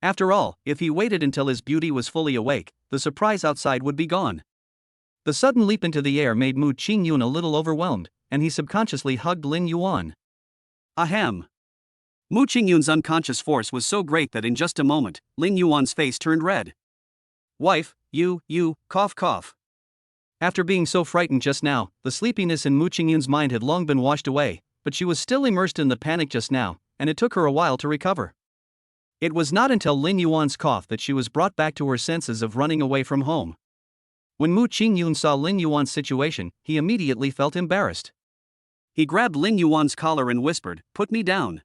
After all, if he waited until his beauty was fully awake, the surprise outside would be gone. The sudden leap into the air made Mu Qingyun a little overwhelmed, and he subconsciously hugged Lin Yuan. Ahem! Mu Qingyun's unconscious force was so great that in just a moment, Lin Yuan's face turned red. Wife, you, cough cough. After being so frightened just now, the sleepiness in Mu Qingyun's mind had long been washed away, but she was still immersed in the panic just now, and it took her a while to recover. It was not until Lin Yuan's cough that she was brought back to her senses of running away from home. When Mu Qingyun saw Lin Yuan's situation, he immediately felt embarrassed. He grabbed Lin Yuan's collar and whispered, "Put me down."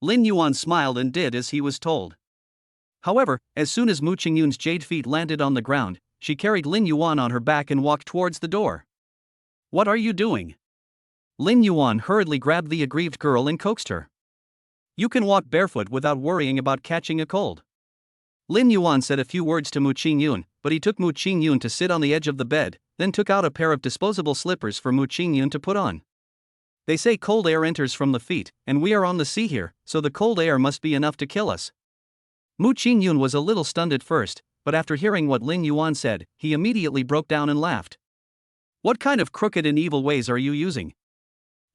Lin Yuan smiled and did as he was told. However, as soon as Mu Qingyun's jade feet landed on the ground, she carried Lin Yuan on her back and walked towards the door. What are you doing? Lin Yuan hurriedly grabbed the aggrieved girl and coaxed her. You can walk barefoot without worrying about catching a cold. Lin Yuan said a few words to Mu Qingyun, but he took Mu Qingyun to sit on the edge of the bed, then took out a pair of disposable slippers for Mu Qingyun to put on. They say cold air enters from the feet, and we are on the sea here, so the cold air must be enough to kill us. Mu Qingyun was a little stunned at first, but after hearing what Lin Yuan said, he immediately broke down and laughed. What kind of crooked and evil ways are you using?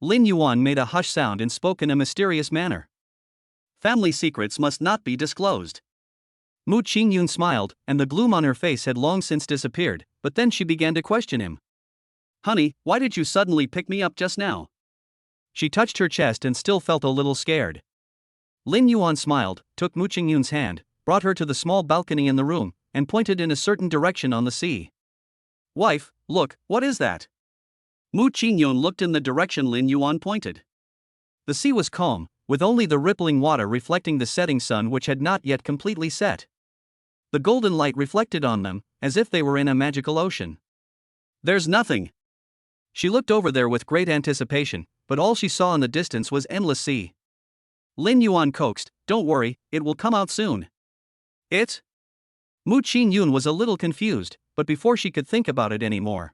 Lin Yuan made a hush sound and spoke in a mysterious manner. Family secrets must not be disclosed. Mu Qingyun smiled, and the gloom on her face had long since disappeared, but then she began to question him. Honey, why did you suddenly pick me up just now? She touched her chest and still felt a little scared. Lin Yuan smiled, took Mu Qingyun's hand, brought her to the small balcony in the room, and pointed in a certain direction on the sea. Wife, look, what is that? Mu Qingyun looked in the direction Lin Yuan pointed. The sea was calm, with only the rippling water reflecting the setting sun which had not yet completely set. The golden light reflected on them, as if they were in a magical ocean. There's nothing. She looked over there with great anticipation, but all she saw in the distance was endless sea. Lin Yuan coaxed, don't worry, it will come out soon. It? Mu Qingyun was a little confused, but before she could think about it anymore.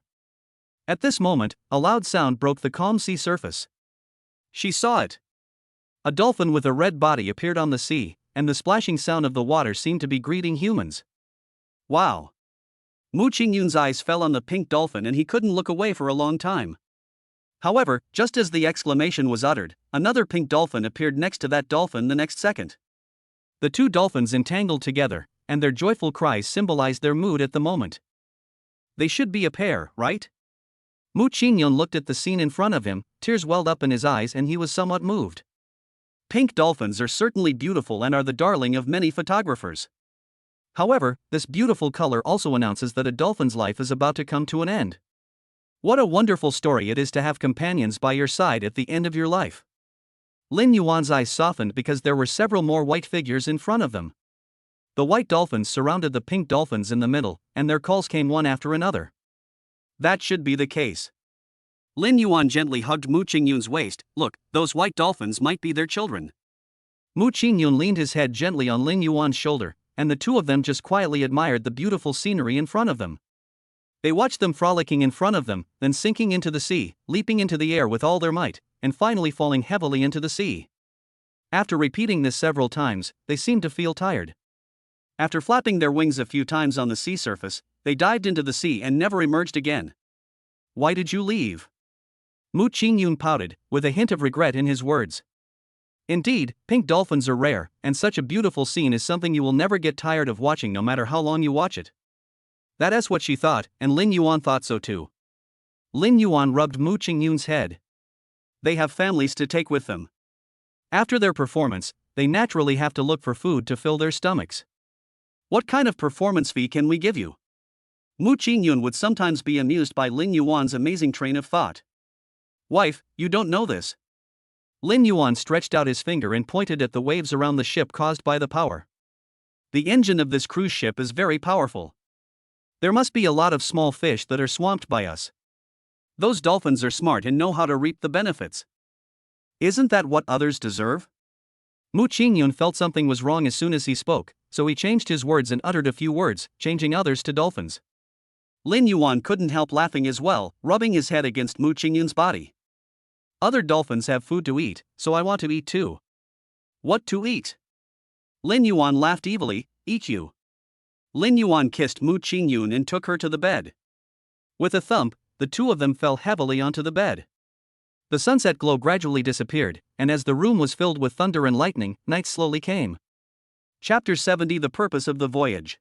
At this moment, a loud sound broke the calm sea surface. She saw it. A dolphin with a red body appeared on the sea, and the splashing sound of the water seemed to be greeting humans. Wow! Mu Qingyun's eyes fell on the pink dolphin and he couldn't look away for a long time. However, just as the exclamation was uttered, another pink dolphin appeared next to that dolphin the next second. The two dolphins entangled together, and their joyful cries symbolized their mood at the moment. They should be a pair, right? Mu Qingyun looked at the scene in front of him, tears welled up in his eyes and he was somewhat moved. Pink dolphins are certainly beautiful and are the darling of many photographers. However, this beautiful color also announces that a dolphin's life is about to come to an end. What a wonderful story it is to have companions by your side at the end of your life. Lin Yuan's eyes softened because there were several more white figures in front of them. The white dolphins surrounded the pink dolphins in the middle, and their calls came one after another. That should be the case. Lin Yuan gently hugged Mu Qingyun's waist. Look, those white dolphins might be their children. Mu Qingyun leaned his head gently on Lin Yuan's shoulder, and the two of them just quietly admired the beautiful scenery in front of them. They watched them frolicking in front of them, then sinking into the sea, leaping into the air with all their might, and finally falling heavily into the sea. After repeating this several times, they seemed to feel tired. After flapping their wings a few times on the sea surface, they dived into the sea and never emerged again. Why did you leave? Mu Qingyun pouted, with a hint of regret in his words. Indeed, pink dolphins are rare, and such a beautiful scene is something you will never get tired of watching no matter how long you watch it. That is what she thought, and Lin Yuan thought so too. Lin Yuan rubbed Mu Qingyun's head. They have families to take with them. After their performance, they naturally have to look for food to fill their stomachs. What kind of performance fee can we give you? Mu Qingyun would sometimes be amused by Lin Yuan's amazing train of thought. Wife, you don't know this. Lin Yuan stretched out his finger and pointed at the waves around the ship caused by the power. The engine of this cruise ship is very powerful. There must be a lot of small fish that are swamped by us. Those dolphins are smart and know how to reap the benefits. Isn't that what others deserve? Mu Qingyun felt something was wrong as soon as he spoke, so he changed his words and uttered a few words, changing others to dolphins. Lin Yuan couldn't help laughing as well, rubbing his head against Mu Qingyun's body. Other dolphins have food to eat, so I want to eat too. What to eat? Lin Yuan laughed evilly. Eat you. Lin Yuan kissed Mu Qingyun and took her to the bed. With a thump, the two of them fell heavily onto the bed. The sunset glow gradually disappeared, and as the room was filled with thunder and lightning, night slowly came. Chapter 70 The Purpose of the Voyage.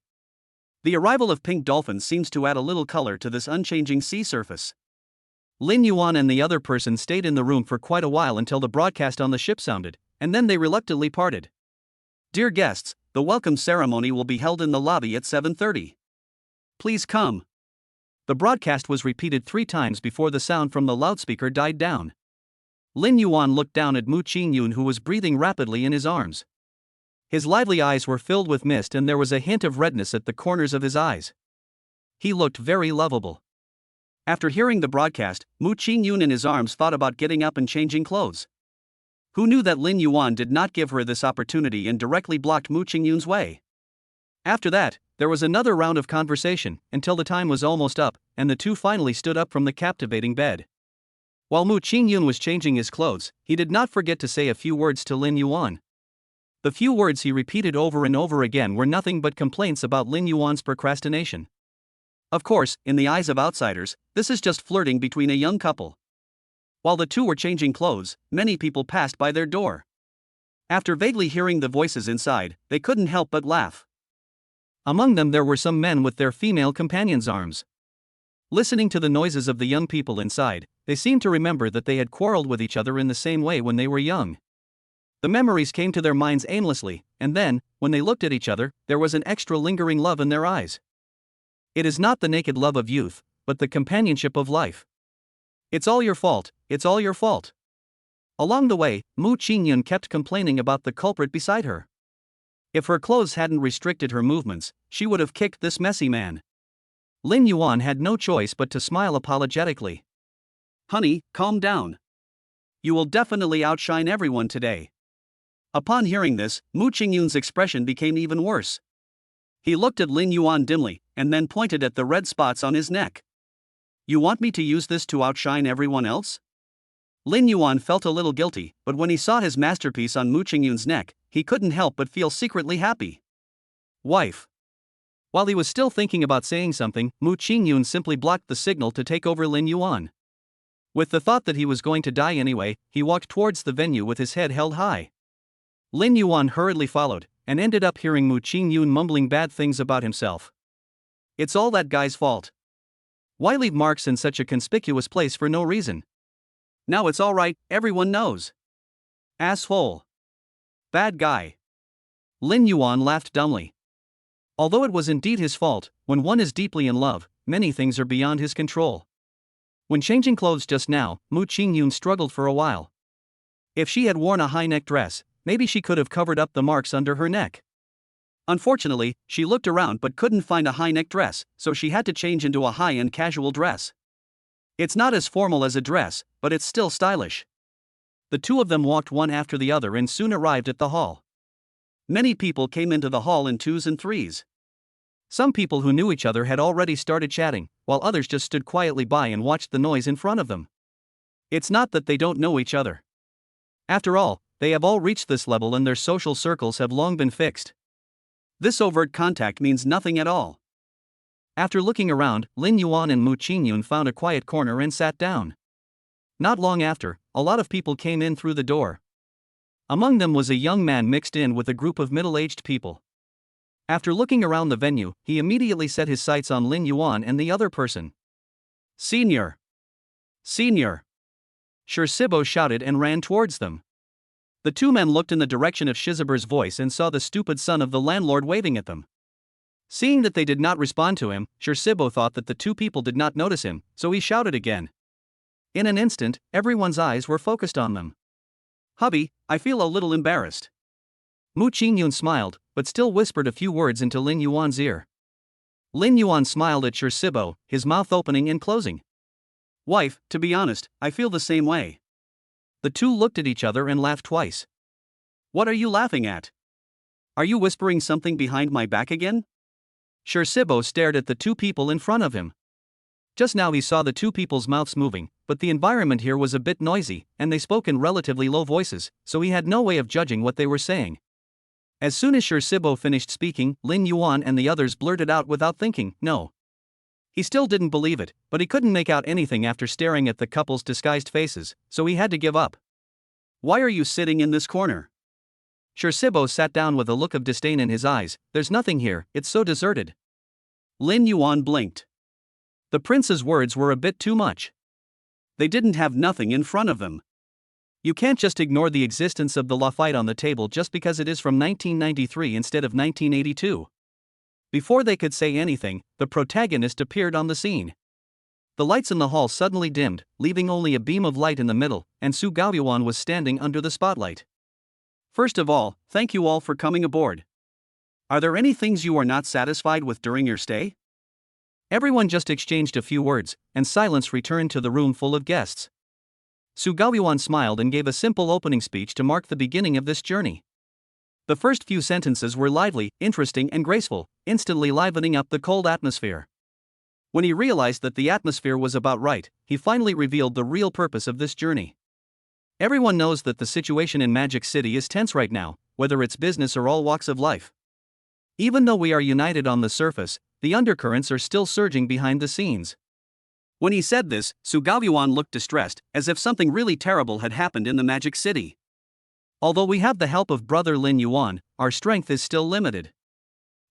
The arrival of pink dolphins seems to add a little color to this unchanging sea surface. Lin Yuan and the other person stayed in the room for quite a while until the broadcast on the ship sounded, and then they reluctantly parted. Dear guests, the welcome ceremony will be held in the lobby at 7:30. Please come. The broadcast was repeated 3 times before the sound from the loudspeaker died down. Lin Yuan looked down at Mu Qingyun, who was breathing rapidly in his arms. His lively eyes were filled with mist and there was a hint of redness at the corners of his eyes. He looked very lovable. After hearing the broadcast, Mu Qingyun in his arms thought about getting up and changing clothes. Who knew that Lin Yuan did not give her this opportunity and directly blocked Mu Qingyun's way? After that, there was another round of conversation, until the time was almost up, and the two finally stood up from the captivating bed. While Mu Qingyun was changing his clothes, he did not forget to say a few words to Lin Yuan. The few words he repeated over and over again were nothing but complaints about Lin Yuan's procrastination. Of course, in the eyes of outsiders, this is just flirting between a young couple. While the two were changing clothes, many people passed by their door. After vaguely hearing the voices inside, they couldn't help but laugh. Among them there were some men with their female companions' arms. Listening to the noises of the young people inside, they seemed to remember that they had quarreled with each other in the same way when they were young. The memories came to their minds aimlessly, and then, when they looked at each other, there was an extra lingering love in their eyes. It is not the naked love of youth, but the companionship of life. It's all your fault, it's all your fault. Along the way, Mu Qingyun kept complaining about the culprit beside her. If her clothes hadn't restricted her movements, she would have kicked this messy man. Lin Yuan had no choice but to smile apologetically. Honey, calm down. You will definitely outshine everyone today. Upon hearing this, Mu Qingyun's expression became even worse. He looked at Lin Yuan dimly, and then pointed at the red spots on his neck. You want me to use this to outshine everyone else? Lin Yuan felt a little guilty, but when he saw his masterpiece on Mu Qingyun's neck, he couldn't help but feel secretly happy. Wife. While he was still thinking about saying something, Mu Qingyun simply blocked the signal to take over Lin Yuan. With the thought that he was going to die anyway, he walked towards the venue with his head held high. Lin Yuan hurriedly followed, and ended up hearing Mu Qingyun mumbling bad things about himself. It's all that guy's fault. Why leave marks in such a conspicuous place for no reason? Now it's all right, everyone knows. Asshole. Bad guy. Lin Yuan laughed dumbly. Although it was indeed his fault, when one is deeply in love, many things are beyond his control. When changing clothes just now, Mu Qingyun struggled for a while. If she had worn a high-neck dress, maybe she could have covered up the marks under her neck. Unfortunately, she looked around but couldn't find a high-neck dress, so she had to change into a high-end casual dress. It's not as formal as a dress, but it's still stylish. The two of them walked one after the other and soon arrived at the hall. Many people came into the hall in twos and threes. Some people who knew each other had already started chatting, while others just stood quietly by and watched the noise in front of them. It's not that they don't know each other. After all, they have all reached this level and their social circles have long been fixed. This overt contact means nothing at all. After looking around, Lin Yuan and Mu Qingyun found a quiet corner and sat down. Not long after, a lot of people came in through the door. Among them was a young man mixed in with a group of middle-aged people. After looking around the venue, he immediately set his sights on Lin Yuan and the other person. Senior! Senior! Shibo shouted and ran towards them. The two men looked in the direction of Shizuber's voice and saw the stupid son of the landlord waving at them. Seeing that they did not respond to him, Shibo thought that the two people did not notice him, so he shouted again. In an instant, everyone's eyes were focused on them. Hubby, I feel a little embarrassed. Mu Qingyun smiled, but still whispered a few words into Lin Yuan's ear. Lin Yuan smiled at Shibo, his mouth opening and closing. Wife, to be honest, I feel the same way. The two looked at each other and laughed twice. What are you laughing at? Are you whispering something behind my back again? Shibo stared at the two people in front of him. Just now he saw the two people's mouths moving, but the environment here was a bit noisy, and they spoke in relatively low voices, so he had no way of judging what they were saying. As soon as Shibo finished speaking, Lin Yuan and the others blurted out without thinking, no. He still didn't believe it, but he couldn't make out anything after staring at the couple's disguised faces, so he had to give up. Why are you sitting in this corner? Shibo sat down with a look of disdain in his eyes. There's nothing here, it's so deserted. Lin Yuan blinked. The prince's words were a bit too much. They didn't have nothing in front of them. You can't just ignore the existence of the Lafite on the table just because it is from 1993 instead of 1982. Before they could say anything, the protagonist appeared on the scene. The lights in the hall suddenly dimmed, leaving only a beam of light in the middle, and Su Gaoyuan was standing under the spotlight. First of all, thank you all for coming aboard. Are there any things you are not satisfied with during your stay? Everyone just exchanged a few words, and silence returned to the room full of guests. Su Gaoyuan smiled and gave a simple opening speech to mark the beginning of this journey. The first few sentences were lively, interesting and graceful, instantly livening up the cold atmosphere. When he realized that the atmosphere was about right, he finally revealed the real purpose of this journey. Everyone knows that the situation in Magic City is tense right now, whether it's business or all walks of life. Even though we are united on the surface, the undercurrents are still surging behind the scenes. When he said this, Su Gaoyuan looked distressed, as if something really terrible had happened in the Magic City. Although we have the help of brother Lin Yuan, our strength is still limited.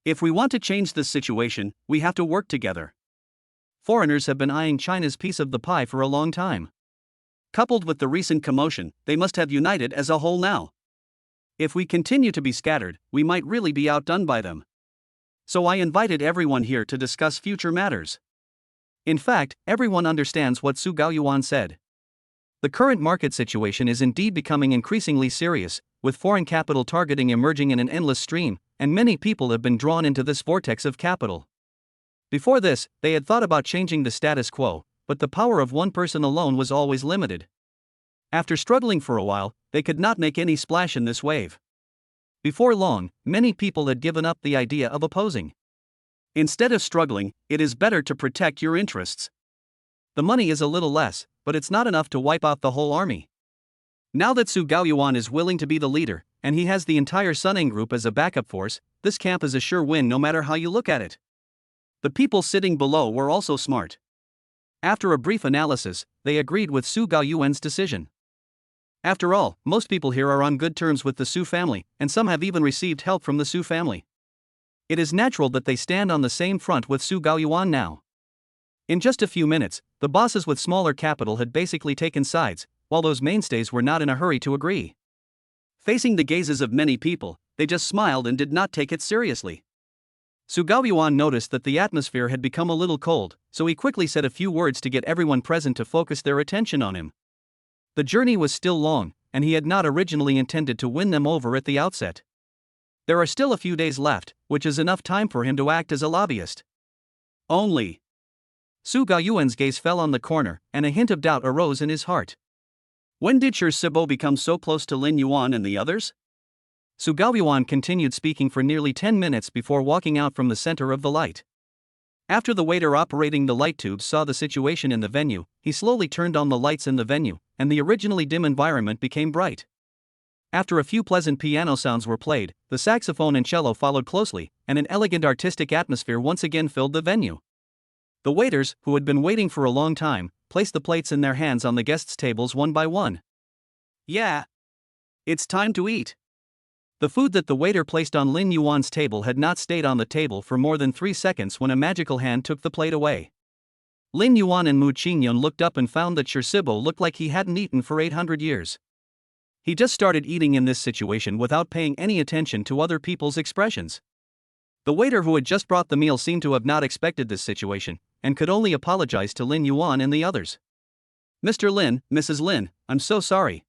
If we want to change this situation, we have to work together. Foreigners have been eyeing China's piece of the pie for a long time. Coupled with the recent commotion, they must have united as a whole now. If we continue to be scattered, we might really be outdone by them. So I invited everyone here to discuss future matters. In fact, everyone understands what Su Gaoyuan said. The current market situation is indeed becoming increasingly serious, with foreign capital targeting emerging in an endless stream, and many people have been drawn into this vortex of capital. Before this, they had thought about changing the status quo, but the power of one person alone was always limited. After struggling for a while, they could not make any splash in this wave. Before long, many people had given up the idea of opposing. Instead of struggling, it is better to protect your interests. The money is a little less, but it's not enough to wipe out the whole army. Now that Su Gaoyuan is willing to be the leader, and he has the entire Suneng group as a backup force, this camp is a sure win no matter how you look at it. The people sitting below were also smart. After a brief analysis, they agreed with Su Gaoyuan's decision. After all, most people here are on good terms with the Su family, and some have even received help from the Su family. It is natural that they stand on the same front with Su Gaoyuan now. In just a few minutes, the bosses with smaller capital had basically taken sides, while those mainstays were not in a hurry to agree. Facing the gazes of many people, they just smiled and did not take it seriously. Su Gaoyuan noticed that the atmosphere had become a little cold, so he quickly said a few words to get everyone present to focus their attention on him. The journey was still long, and he had not originally intended to win them over at the outset. There are still a few days left, which is enough time for him to act as a lobbyist. Only. Su Gaoyuan's gaze fell on the corner, and a hint of doubt arose in his heart. When did Shi Sibo become so close to Lin Yuan and the others? Su Gaoyuan continued speaking for nearly 10 minutes before walking out from the center of the light. After the waiter operating the light tubes saw the situation in the venue, he slowly turned on the lights in the venue, and the originally dim environment became bright. After a few pleasant piano sounds were played, the saxophone and cello followed closely, and an elegant artistic atmosphere once again filled the venue. The waiters, who had been waiting for a long time, placed the plates in their hands on the guests' tables one by one. Yeah. It's time to eat. The food that the waiter placed on Lin Yuan's table had not stayed on the table for more than 3 seconds when a magical hand took the plate away. Lin Yuan and Mu Qingyun looked up and found that Shi Sibo looked like he hadn't eaten for 800 years. He just started eating in this situation without paying any attention to other people's expressions. The waiter who had just brought the meal seemed to have not expected this situation, and could only apologize to Lin Yuan and the others. Mr. Lin, Mrs. Lin, I'm so sorry.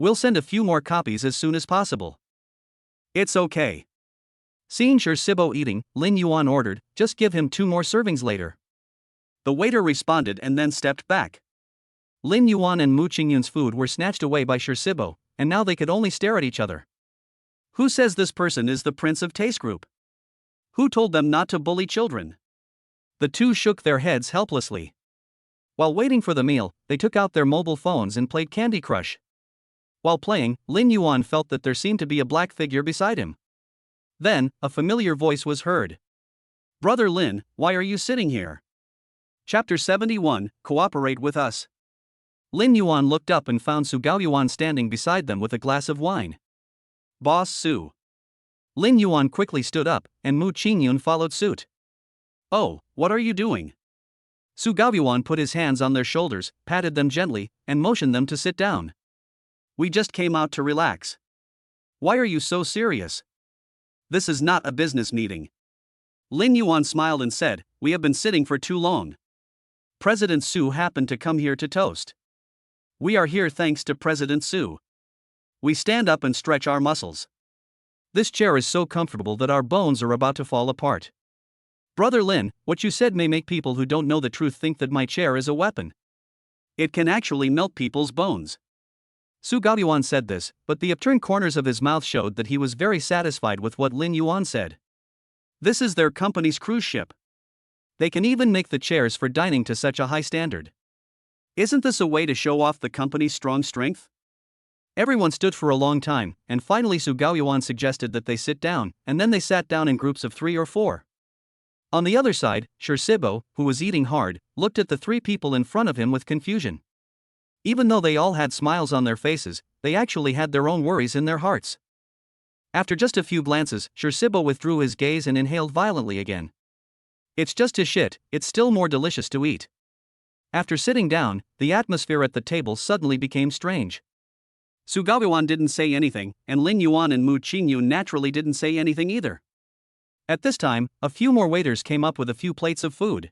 We'll send a few more copies as soon as possible. It's okay. Seeing Shi Sibo eating, Lin Yuan ordered, just give him 2 more servings later. The waiter responded and then stepped back. Lin Yuan and Mu Qingyun's food were snatched away by Shi Sibo, and now they could only stare at each other. Who says this person is the Prince of Taste Group? Who told them not to bully children? The two shook their heads helplessly. While waiting for the meal, they took out their mobile phones and played Candy Crush. While playing, Lin Yuan felt that there seemed to be a black figure beside him. Then, a familiar voice was heard. Brother Lin, why are you sitting here? Chapter 71, Cooperate with us. Lin Yuan looked up and found Su Gaoyuan standing beside them with a glass of wine. Boss Su. Lin Yuan quickly stood up, and Mu Qingyun followed suit. Oh, what are you doing? Su Gaoyuan put his hands on their shoulders, patted them gently, and motioned them to sit down. We just came out to relax. Why are you so serious? This is not a business meeting. Lin Yuan smiled and said, we have been sitting for too long. President Su happened to come here to toast. We are here thanks to President Su. We stand up and stretch our muscles. This chair is so comfortable that our bones are about to fall apart. Brother Lin, what you said may make people who don't know the truth think that my chair is a weapon. It can actually melt people's bones. Su Gaoyuan said this, but the upturned corners of his mouth showed that he was very satisfied with what Lin Yuan said. This is their company's cruise ship. They can even make the chairs for dining to such a high standard. Isn't this a way to show off the company's strong strength? Everyone stood for a long time, and finally Su Gaoyuan suggested that they sit down, and then they sat down in groups of 3 or 4. On the other side, Shi Sibo, who was eating hard, looked at the 3 people in front of him with confusion. Even though they all had smiles on their faces, they actually had their own worries in their hearts. After just a few glances, Shi Sibo withdrew his gaze and inhaled violently again. It's just his shit, it's still more delicious to eat. After sitting down, the atmosphere at the table suddenly became strange. Su Gaoyuan didn't say anything, and Lin Yuan and Mu Qingyun naturally didn't say anything either. At this time, a few more waiters came up with a few plates of food.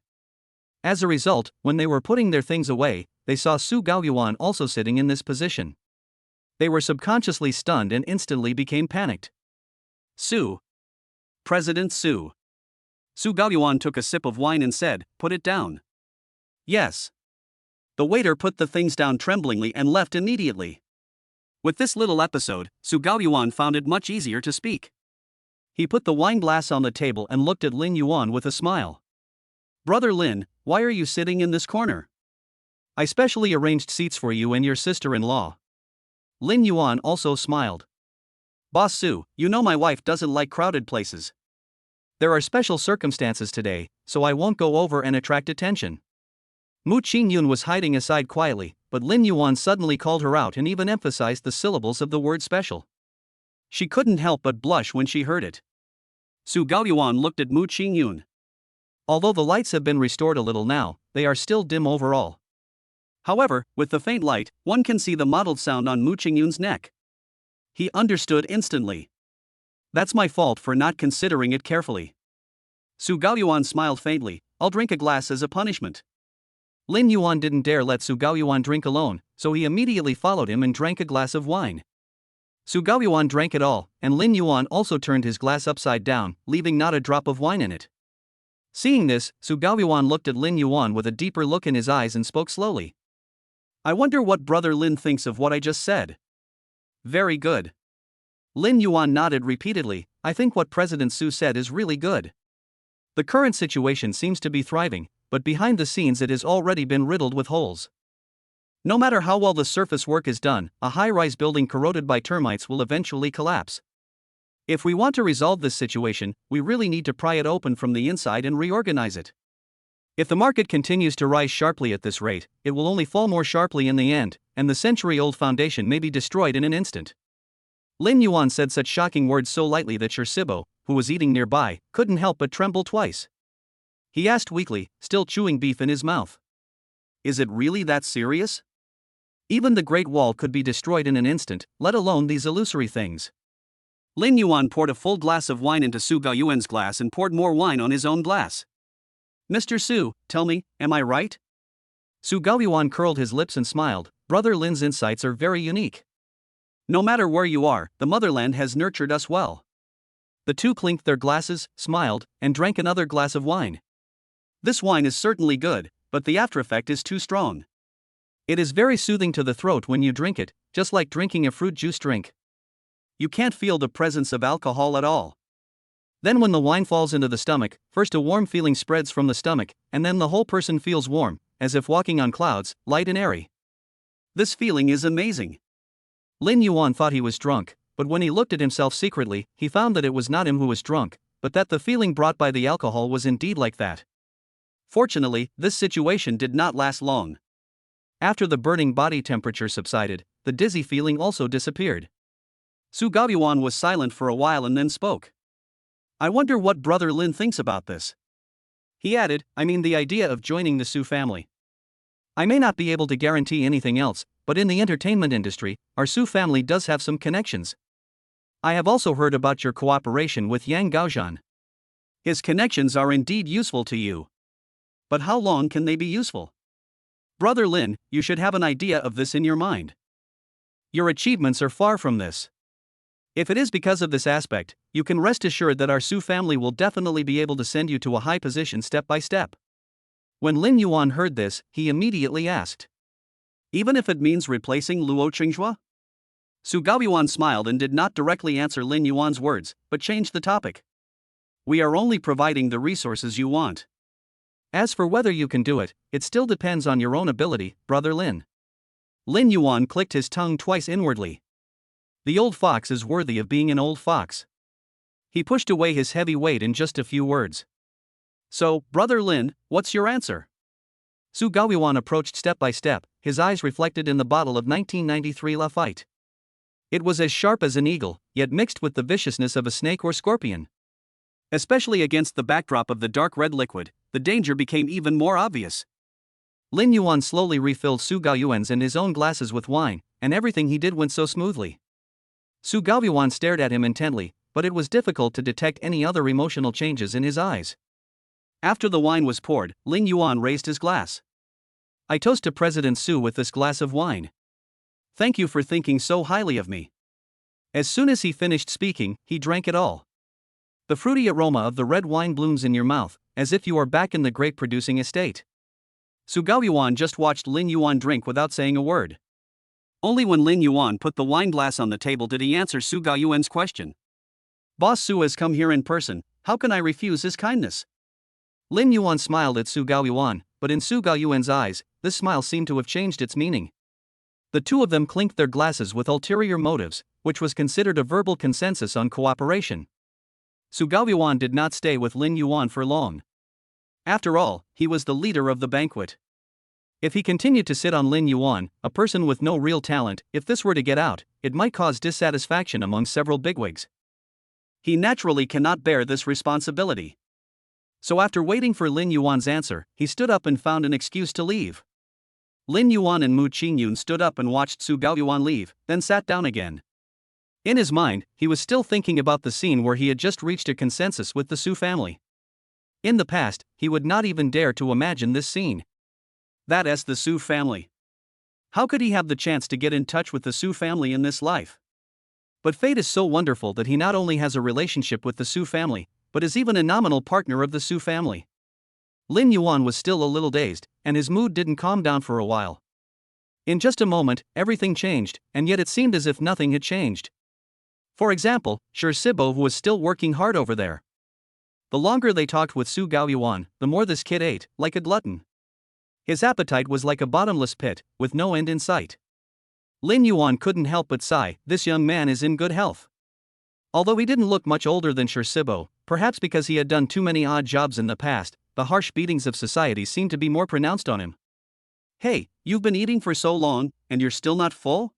As a result, when they were putting their things away, they saw Su Gaoyuan also sitting in this position. They were subconsciously stunned and instantly became panicked. Su. President Su. Su Gaoyuan took a sip of wine and said, "Put it down." Yes. The waiter put the things down tremblingly and left immediately. With this little episode, Su Gaoyuan found it much easier to speak. He put the wine glass on the table and looked at Lin Yuan with a smile. "Brother Lin, why are you sitting in this corner? I specially arranged seats for you and your sister-in-law." Lin Yuan also smiled. "Boss Su, you know my wife doesn't like crowded places. There are special circumstances today, so I won't go over and attract attention." Mu Qingyun was hiding aside quietly, but Lin Yuan suddenly called her out and even emphasized the syllables of the word special. She couldn't help but blush when she heard it. Su Gaoyuan looked at Mu Qingyun. Although the lights have been restored a little now, they are still dim overall. However, with the faint light, one can see the mottled sound on Mu Qingyun's neck. He understood instantly. "That's my fault for not considering it carefully." Su Gaoyuan smiled faintly. "I'll drink a glass as a punishment." Lin Yuan didn't dare let Su Gaoyuan drink alone, so he immediately followed him and drank a glass of wine. Su Gaoyuan drank it all, and Lin Yuan also turned his glass upside down, leaving not a drop of wine in it. Seeing this, Su Gaoyuan looked at Lin Yuan with a deeper look in his eyes and spoke slowly. "I wonder what Brother Lin thinks of what I just said." "Very good." Lin Yuan nodded repeatedly. "I think what President Su said is really good. The current situation seems to be thriving, but behind the scenes it has already been riddled with holes. No matter how well the surface work is done, a high-rise building corroded by termites will eventually collapse. If we want to resolve this situation, we really need to pry it open from the inside and reorganize it. If the market continues to rise sharply at this rate, it will only fall more sharply in the end, and the century-old foundation may be destroyed in an instant." Lin Yuan said such shocking words so lightly that Sibo, who was eating nearby, couldn't help but tremble twice. He asked weakly, still chewing beef in his mouth. "Is it really that serious? Even the Great Wall could be destroyed in an instant, let alone these illusory things." Lin Yuan poured a full glass of wine into Su Gaoyuan's glass and poured more wine on his own glass. "Mr. Su, tell me, am I right?" Su Gaoyuan curled his lips and smiled. "Brother Lin's insights are very unique. No matter where you are, the motherland has nurtured us well." The two clinked their glasses, smiled, and drank another glass of wine. "This wine is certainly good, but the after-effect is too strong. It is very soothing to the throat when you drink it, just like drinking a fruit juice drink. You can't feel the presence of alcohol at all. Then when the wine falls into the stomach, first a warm feeling spreads from the stomach, and then the whole person feels warm, as if walking on clouds, light and airy. This feeling is amazing." Lin Yuan thought he was drunk, but when he looked at himself secretly, he found that it was not him who was drunk, but that the feeling brought by the alcohol was indeed like that. Fortunately, this situation did not last long. After the burning body temperature subsided, the dizzy feeling also disappeared. Su Gaoyuan was silent for a while and then spoke. "I wonder what Brother Lin thinks about this." He added, "I mean the idea of joining the Su family. I may not be able to guarantee anything else, but in the entertainment industry, our Su family does have some connections. I have also heard about your cooperation with Yang Gaozhan. His connections are indeed useful to you. But how long can they be useful? Brother Lin, you should have an idea of this in your mind. Your achievements are far from this. If it is because of this aspect, you can rest assured that our Su family will definitely be able to send you to a high position step by step." When Lin Yuan heard this, he immediately asked, "Even if it means replacing Luo Qinghua?" Su Gaoyuan smiled and did not directly answer Lin Yuan's words, but changed the topic. "We are only providing the resources you want. As for whether you can do it, it still depends on your own ability, Brother Lin." Lin Yuan clicked his tongue twice inwardly. The old fox is worthy of being an old fox. He pushed away his heavy weight in just a few words. "So, Brother Lin, what's your answer?" Su Gaoyuan approached step by step, his eyes reflected in the bottle of 1993 Lafite. It was as sharp as an eagle, yet mixed with the viciousness of a snake or scorpion. Especially against the backdrop of the dark red liquid, the danger became even more obvious. Lin Yuan slowly refilled Su Gaoyuan's and his own glasses with wine, and everything he did went so smoothly. Su Gaoyuan stared at him intently, but it was difficult to detect any other emotional changes in his eyes. After the wine was poured, Lin Yuan raised his glass. "I toast to President Su with this glass of wine. Thank you for thinking so highly of me." As soon as he finished speaking, he drank it all. The fruity aroma of the red wine blooms in your mouth, as if you are back in the grape-producing estate. Su Gaoyuan just watched Lin Yuan drink without saying a word. Only when Lin Yuan put the wine glass on the table did he answer Su Gaoyuan's question. "Boss Su has come here in person, how can I refuse his kindness?" Lin Yuan smiled at Su Gaoyuan, but in Su Gaoyuan's eyes, this smile seemed to have changed its meaning. The two of them clinked their glasses with ulterior motives, which was considered a verbal consensus on cooperation. Su Gaoyuan did not stay with Lin Yuan for long. After all, he was the leader of the banquet. If he continued to sit on Lin Yuan, a person with no real talent, if this were to get out, it might cause dissatisfaction among several bigwigs. He naturally cannot bear this responsibility. So after waiting for Lin Yuan's answer, he stood up and found an excuse to leave. Lin Yuan and Mu Qingyun stood up and watched Su Gaoyuan leave, then sat down again. In his mind, he was still thinking about the scene where he had just reached a consensus with the Su family. In the past, he would not even dare to imagine this scene. That is the Su family. How could he have the chance to get in touch with the Su family in this life? But fate is so wonderful that he not only has a relationship with the Su family, but is even a nominal partner of the Su family. Lin Yuan was still a little dazed, and his mood didn't calm down for a while. In just a moment, everything changed, and yet it seemed as if nothing had changed. For example, Sibo was still working hard over there. The longer they talked with Su Gaoyuan, the more this kid ate, like a glutton. His appetite was like a bottomless pit, with no end in sight. Lin Yuan couldn't help but sigh, this young man is in good health. Although he didn't look much older than Sibo, perhaps because he had done too many odd jobs in the past, the harsh beatings of society seemed to be more pronounced on him. "Hey, you've been eating for so long, and you're still not full?"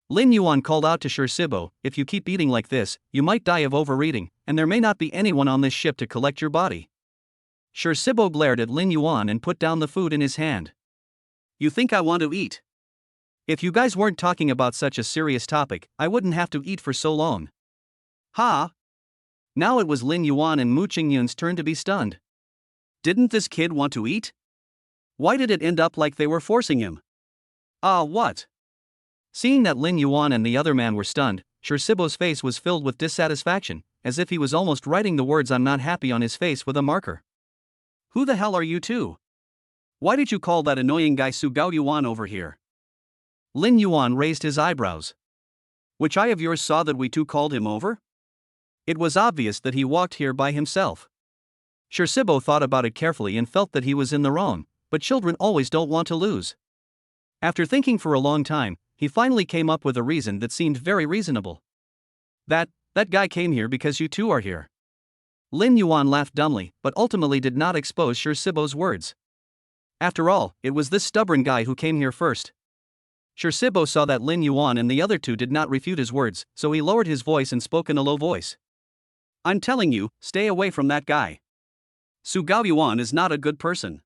Lin Yuan called out to Sibo, "If you keep eating like this, you might die of overeating, and there may not be anyone on this ship to collect your body." Sibo glared at Lin Yuan and put down the food in his hand. "You think I want to eat? If you guys weren't talking about such a serious topic, I wouldn't have to eat for so long." "Ha!" Now it was Lin Yuan and Mu Qingyun's turn to be stunned. Didn't this kid want to eat? Why did it end up like they were forcing him? What? Seeing that Lin Yuan and the other man were stunned, Sibo's face was filled with dissatisfaction, as if he was almost writing the words "I'm not happy" on his face with a marker. "Who the hell are you two? Why did you call that annoying guy Su Gaoyuan over here?" Lin Yuan raised his eyebrows. "Which eye of yours saw that we two called him over?" It was obvious that he walked here by himself. Sibo thought about it carefully and felt that he was in the wrong, but children always don't want to lose. After thinking for a long time, he finally came up with a reason that seemed very reasonable. That guy came here because you two are here." Lin Yuan laughed dumbly, but ultimately did not expose Sibo's words. After all, it was this stubborn guy who came here first. Sibo saw that Lin Yuan and the other two did not refute his words, so he lowered his voice and spoke in a low voice. "I'm telling you, stay away from that guy. Su Gaoyuan is not a good person."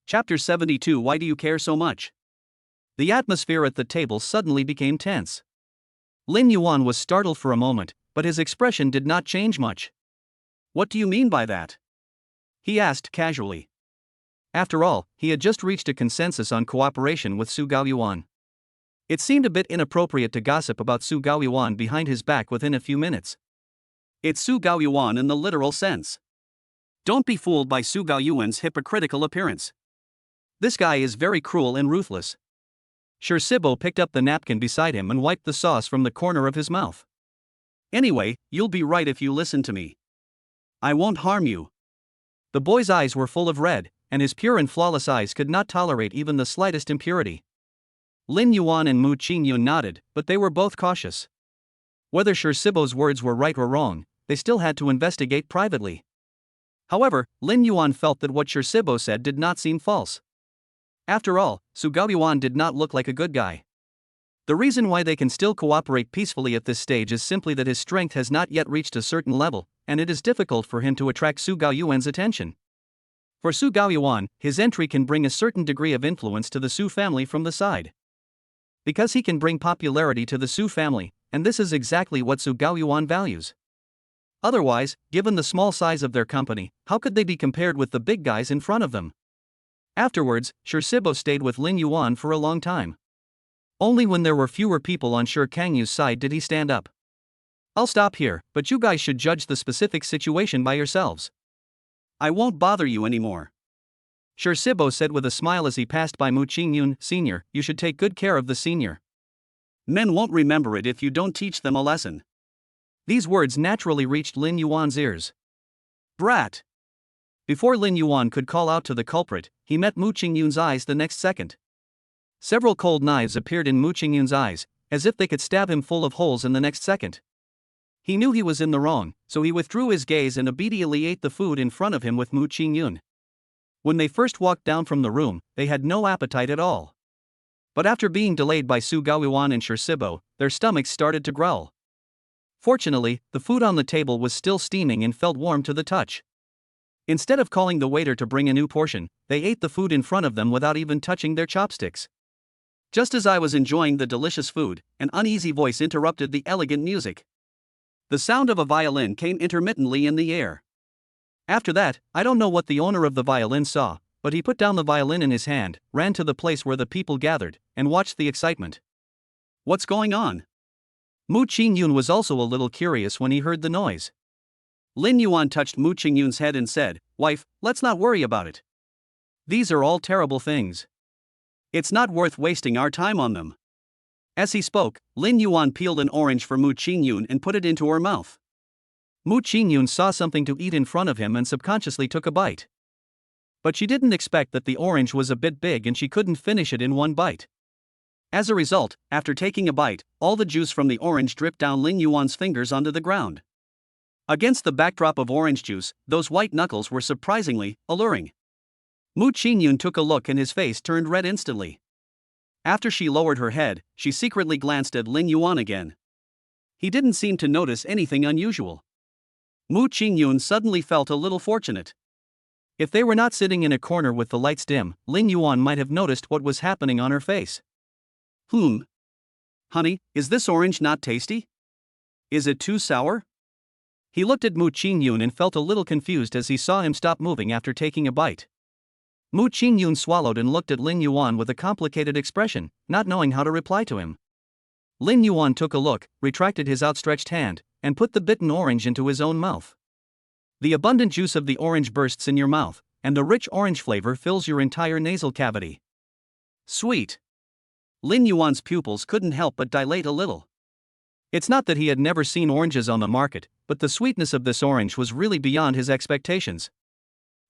Chapter 72. Why do you care so much? The atmosphere at the table suddenly became tense. Lin Yuan was startled for a moment, but his expression did not change much. "What do you mean by that?" he asked casually. After all, he had just reached a consensus on cooperation with Su Gaoyuan. It seemed a bit inappropriate to gossip about Su Gaoyuan behind his back within a few minutes. It's Su Gaoyuan in the literal sense. Don't be fooled by Su Gaoyuan's hypocritical appearance. This guy is very cruel and ruthless. Sibo picked up the napkin beside him and wiped the sauce from the corner of his mouth. "Anyway, you'll be right if you listen to me. I won't harm you." The boy's eyes were full of red, and his pure and flawless eyes could not tolerate even the slightest impurity. Lin Yuan and Mu Qingyun nodded, but they were both cautious. Whether Sibo's words were right or wrong, they still had to investigate privately. However, Lin Yuan felt that what Sibo said did not seem false. After all, Su Gaoyuan did not look like a good guy. The reason why they can still cooperate peacefully at this stage is simply that his strength has not yet reached a certain level, and it is difficult for him to attract Su Gaoyuan's attention. For Su Gaoyuan, his entry can bring a certain degree of influence to the Su family from the side. Because he can bring popularity to the Su family, and this is exactly what Su Gaoyuan values. Otherwise, given the small size of their company, how could they be compared with the big guys in front of them? Afterwards, Shibo stayed with Lin Yuan for a long time. Only when there were fewer people on Kangyu's side did he stand up. I'll stop here, but you guys should judge the specific situation by yourselves. I won't bother you anymore. Shibo said with a smile as he passed by Mu Qingyun, Sr., you should take good care of the senior. Men won't remember it if you don't teach them a lesson. These words naturally reached Lin Yuan's ears. Brat! Before Lin Yuan could call out to the culprit, he met Mu Qingyun's eyes the next second. Several cold knives appeared in Mu Qingyun's eyes, as if they could stab him full of holes in the next second. He knew he was in the wrong, so he withdrew his gaze and obediently ate the food in front of him with Mu Qingyun. When they first walked down from the room, they had no appetite at all. But after being delayed by Su Gaoyuan and Shibo, their stomachs started to growl. Fortunately, the food on the table was still steaming and felt warm to the touch. Instead of calling the waiter to bring a new portion, they ate the food in front of them without even touching their chopsticks. Just as I was enjoying the delicious food, an uneasy voice interrupted the elegant music. The sound of a violin came intermittently in the air. After that, I don't know what the owner of the violin saw, but he put down the violin in his hand, ran to the place where the people gathered, and watched the excitement. What's going on? Mu Qingyun was also a little curious when he heard the noise. Lin Yuan touched Mu Qingyun's head and said, Wife, let's not worry about it. These are all terrible things. It's not worth wasting our time on them. As he spoke, Lin Yuan peeled an orange for Mu Qingyun and put it into her mouth. Mu Qingyun saw something to eat in front of him and subconsciously took a bite. But she didn't expect that the orange was a bit big and she couldn't finish it in one bite. As a result, after taking a bite, all the juice from the orange dripped down Lin Yuan's fingers onto the ground. Against the backdrop of orange juice, those white knuckles were surprisingly alluring. Mu Qingyun took a look and his face turned red instantly. After she lowered her head, she secretly glanced at Lin Yuan again. He didn't seem to notice anything unusual. Mu Qingyun suddenly felt a little fortunate. If they were not sitting in a corner with the lights dim, Lin Yuan might have noticed what was happening on her face. Honey, is this orange not tasty? Is it too sour? He looked at Mu Qingyun and felt a little confused as he saw him stop moving after taking a bite. Mu Qingyun swallowed and looked at Lin Yuan with a complicated expression, not knowing how to reply to him. Lin Yuan took a look, retracted his outstretched hand, and put the bitten orange into his own mouth. The abundant juice of the orange bursts in your mouth, and the rich orange flavor fills your entire nasal cavity. Sweet. Lin Yuan's pupils couldn't help but dilate a little. It's not that he had never seen oranges on the market, but the sweetness of this orange was really beyond his expectations.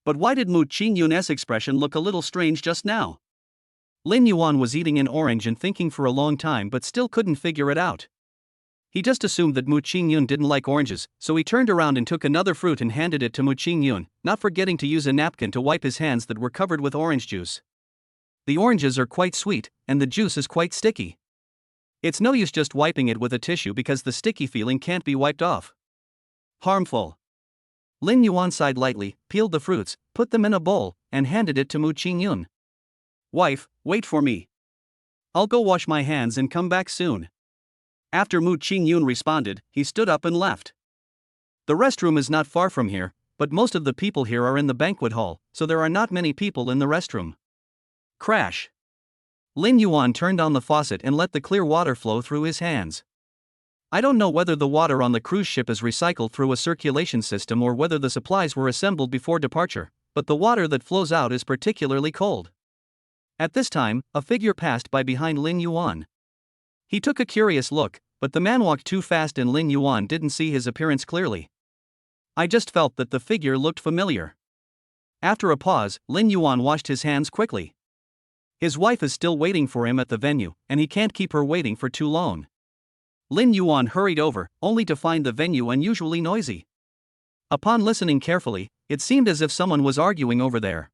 But why did Mu Qingyun's expression look a little strange just now? Lin Yuan was eating an orange and thinking for a long time but still couldn't figure it out. He just assumed that Mu Qingyun didn't like oranges, so he turned around and took another fruit and handed it to Mu Qingyun, not forgetting to use a napkin to wipe his hands that were covered with orange juice. The oranges are quite sweet, and the juice is quite sticky. It's no use just wiping it with a tissue because the sticky feeling can't be wiped off. Harmful. Lin Yuan sighed lightly, peeled the fruits, put them in a bowl, and handed it to Mu Qingyun. Wife, wait for me. I'll go wash my hands and come back soon. After Mu Qingyun responded, he stood up and left. The restroom is not far from here, but most of the people here are in the banquet hall, so there are not many people in the restroom. Crash. Lin Yuan turned on the faucet and let the clear water flow through his hands. I don't know whether the water on the cruise ship is recycled through a circulation system or whether the supplies were assembled before departure, but the water that flows out is particularly cold. At this time, a figure passed by behind Lin Yuan. He took a curious look, but the man walked too fast and Lin Yuan didn't see his appearance clearly. I just felt that the figure looked familiar. After a pause, Lin Yuan washed his hands quickly. His wife is still waiting for him at the venue, and he can't keep her waiting for too long. Lin Yuan hurried over, only to find the venue unusually noisy. Upon listening carefully, it seemed as if someone was arguing over there.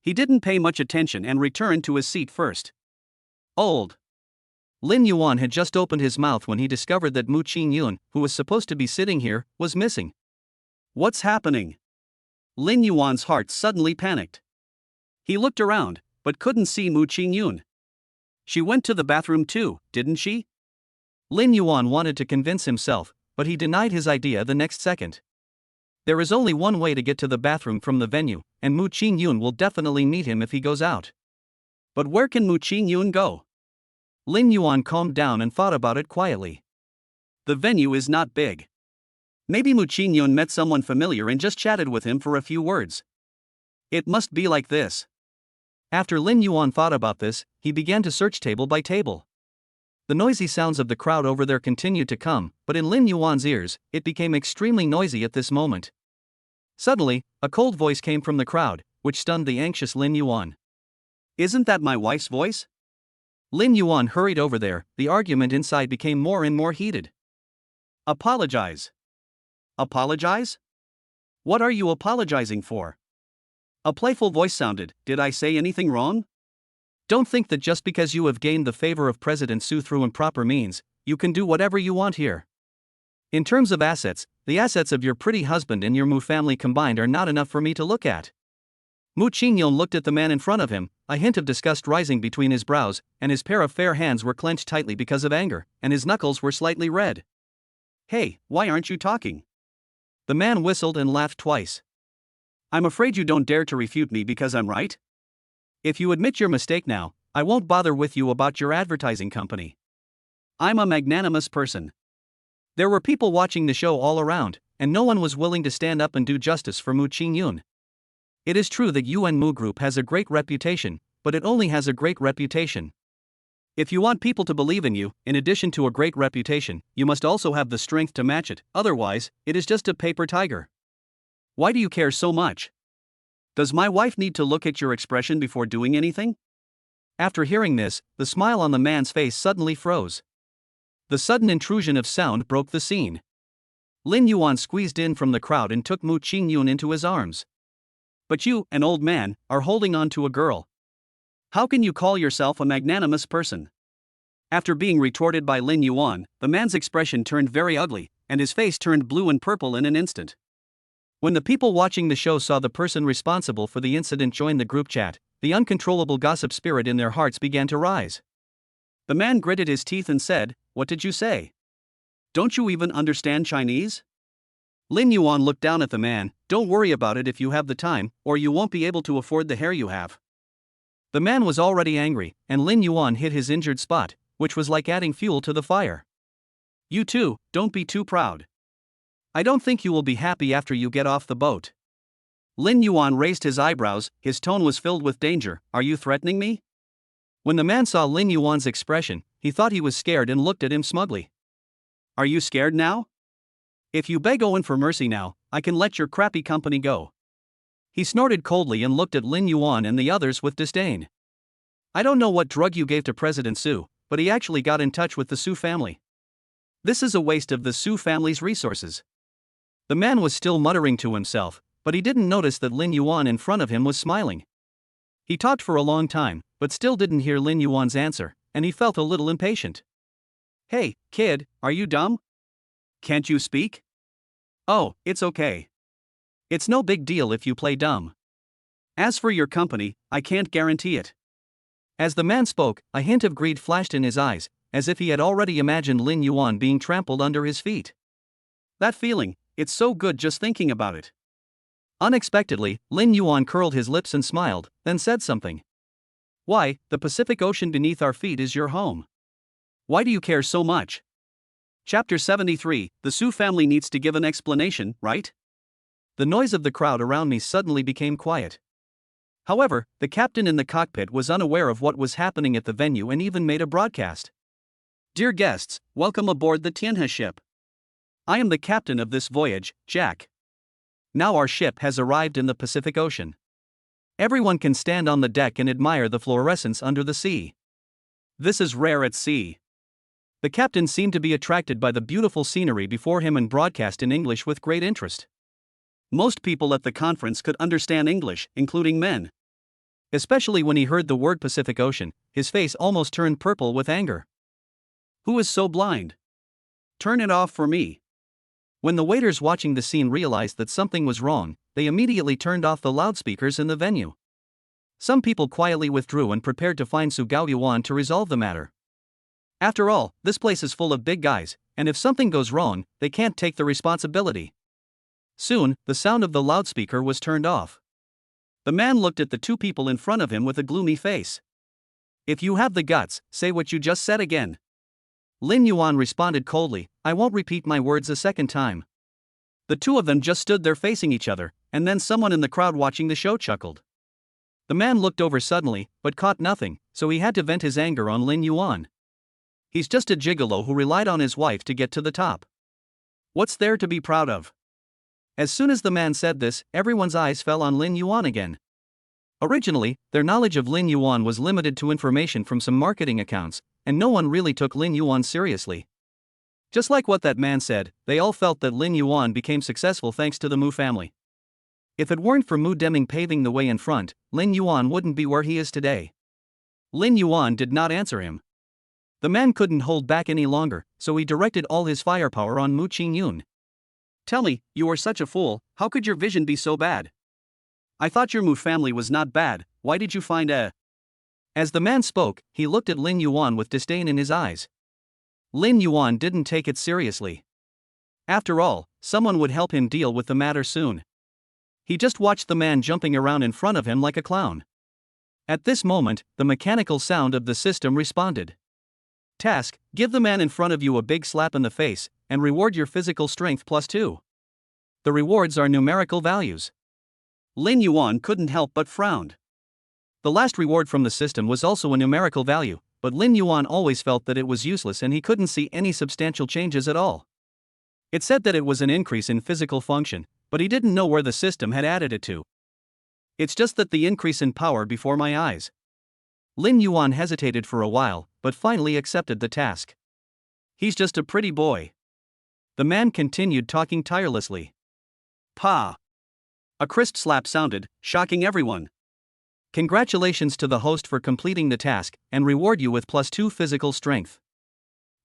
He didn't pay much attention and returned to his seat first. Old. Lin Yuan had just opened his mouth when he discovered that Mu Qingyun, who was supposed to be sitting here, was missing. What's happening? Lin Yuan's heart suddenly panicked. He looked around, but couldn't see Mu Qingyun. She went to the bathroom too, didn't she? Lin Yuan wanted to convince himself, but he denied his idea the next second. There is only one way to get to the bathroom from the venue, and Mu Qingyun will definitely meet him if he goes out. But where can Mu Qingyun go? Lin Yuan calmed down and thought about it quietly. The venue is not big. Maybe Mu Qingyun met someone familiar and just chatted with him for a few words. It must be like this. After Lin Yuan thought about this, he began to search table by table. The noisy sounds of the crowd over there continued to come, but in Lin Yuan's ears, it became extremely noisy at this moment. Suddenly, a cold voice came from the crowd, which stunned the anxious Lin Yuan. Isn't that my wife's voice? Lin Yuan hurried over there. The argument inside became more and more heated. Apologize. Apologize? What are you apologizing for? A playful voice sounded. Did I say anything wrong? Don't think that just because you have gained the favor of President Su through improper means, you can do whatever you want here. In terms of assets, the assets of your pretty husband and your Mu family combined are not enough for me to look at. Mu Qingyun looked at the man in front of him, a hint of disgust rising between his brows, and his pair of fair hands were clenched tightly because of anger, and his knuckles were slightly red. Hey, why aren't you talking? The man whistled and laughed twice. I'm afraid you don't dare to refute me because I'm right? If you admit your mistake now, I won't bother with you about your advertising company. I'm a magnanimous person. There were people watching the show all around, and no one was willing to stand up and do justice for Mu Qingyun. It is true that Yuan Mu Group has a great reputation, but it only has a great reputation. If you want people to believe in you, in addition to a great reputation, you must also have the strength to match it, otherwise, it is just a paper tiger. Why do you care so much? Does my wife need to look at your expression before doing anything? After hearing this, the smile on the man's face suddenly froze. The sudden intrusion of sound broke the scene. Lin Yuan squeezed in from the crowd and took Mu Qingyun into his arms. But you, an old man, are holding on to a girl. How can you call yourself a magnanimous person? After being retorted by Lin Yuan, the man's expression turned very ugly, and his face turned blue and purple in an instant. When the people watching the show saw the person responsible for the incident join the group chat, the uncontrollable gossip spirit in their hearts began to rise. The man gritted his teeth and said, "What did you say? Don't you even understand Chinese?" Lin Yuan looked down at the man. "Don't worry about it if you have the time, or you won't be able to afford the hair you have." The man was already angry, and Lin Yuan hit his injured spot, which was like adding fuel to the fire. "You too, don't be too proud. I don't think you will be happy after you get off the boat." Lin Yuan raised his eyebrows. His tone was filled with danger. "Are you threatening me?" When the man saw Lin Yuan's expression, he thought he was scared and looked at him smugly. "Are you scared now? If you beg Owen for mercy now, I can let your crappy company go." He snorted coldly and looked at Lin Yuan and the others with disdain. "I don't know what drug you gave to President Su, but he actually got in touch with the Su family. This is a waste of the Su family's resources." The man was still muttering to himself, but he didn't notice that Lin Yuan in front of him was smiling. He talked for a long time, but still didn't hear Lin Yuan's answer, and he felt a little impatient. "Hey, kid, are you dumb? Can't you speak?" "Oh, it's okay. It's no big deal if you play dumb. As for your company, I can't guarantee it." As the man spoke, a hint of greed flashed in his eyes, as if he had already imagined Lin Yuan being trampled under his feet. That feeling, it's so good just thinking about it. Unexpectedly, Lin Yuan curled his lips and smiled, then said something. "Why, the Pacific Ocean beneath our feet is your home. Why do you care so much?" Chapter 73, The Su family needs to give an explanation, right? The noise of the crowd around me suddenly became quiet. However, the captain in the cockpit was unaware of what was happening at the venue and even made a broadcast. "Dear guests, welcome aboard the Tianhe ship. I am the captain of this voyage, Jack. Now our ship has arrived in the Pacific Ocean. Everyone can stand on the deck and admire the fluorescence under the sea. This is rare at sea." The captain seemed to be attracted by the beautiful scenery before him and broadcast in English with great interest. Most people at the conference could understand English, including men. Especially when he heard the word Pacific Ocean, his face almost turned purple with anger. "Who is so blind? Turn it off for me." When the waiters watching the scene realized that something was wrong, they immediately turned off the loudspeakers in the venue. Some people quietly withdrew and prepared to find Su Gaoyuan to resolve the matter. After all, this place is full of big guys, and if something goes wrong, they can't take the responsibility. Soon, the sound of the loudspeaker was turned off. The man looked at the two people in front of him with a gloomy face. "If you have the guts, say what you just said again." Lin Yuan responded coldly, "I won't repeat my words a second time." The two of them just stood there facing each other, and then someone in the crowd watching the show chuckled. The man looked over suddenly, but caught nothing, so he had to vent his anger on Lin Yuan. He's just a gigolo who relied on his wife to get to the top. What's there to be proud of? As soon as the man said this, everyone's eyes fell on Lin Yuan again. Originally, their knowledge of Lin Yuan was limited to information from some marketing accounts, and no one really took Lin Yuan seriously. Just like what that man said, they all felt that Lin Yuan became successful thanks to the Mu family. If it weren't for Mu Deming paving the way in front, Lin Yuan wouldn't be where he is today. Lin Yuan did not answer him. The man couldn't hold back any longer, so he directed all his firepower on Mu Qingyun. "Tell me, you are such a fool, how could your vision be so bad? I thought your Mu family was not bad, why did you find a..." As the man spoke, he looked at Lin Yuan with disdain in his eyes. Lin Yuan didn't take it seriously. After all, someone would help him deal with the matter soon. He just watched the man jumping around in front of him like a clown. At this moment, the mechanical sound of the system responded. Task: give the man in front of you a big slap in the face, and reward your physical strength +2. The rewards are numerical values. Lin Yuan couldn't help but frowned. The last reward from the system was also a numerical value, but Lin Yuan always felt that it was useless and he couldn't see any substantial changes at all. It said that it was an increase in physical function, but he didn't know where the system had added it to. "It's just that the increase in power before my eyes." Lin Yuan hesitated for a while, but finally accepted the task. "He's just a pretty boy." The man continued talking tirelessly. "Pa!" A crisp slap sounded, shocking everyone. "Congratulations to the host for completing the task, and reward you with +2 physical strength."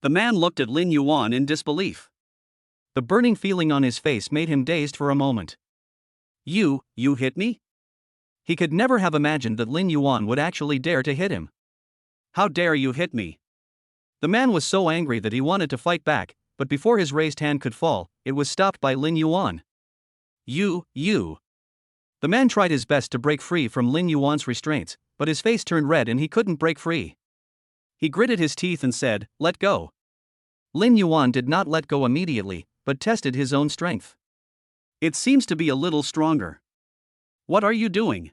The man looked at Lin Yuan in disbelief. The burning feeling on his face made him dazed for a moment. You hit me?" He could never have imagined that Lin Yuan would actually dare to hit him. "How dare you hit me?" The man was so angry that he wanted to fight back, but before his raised hand could fall, it was stopped by Lin Yuan. You. The man tried his best to break free from Lin Yuan's restraints, but his face turned red and he couldn't break free. He gritted his teeth and said, "Let go." Lin Yuan did not let go immediately, but tested his own strength. "It seems to be a little stronger." "What are you doing?"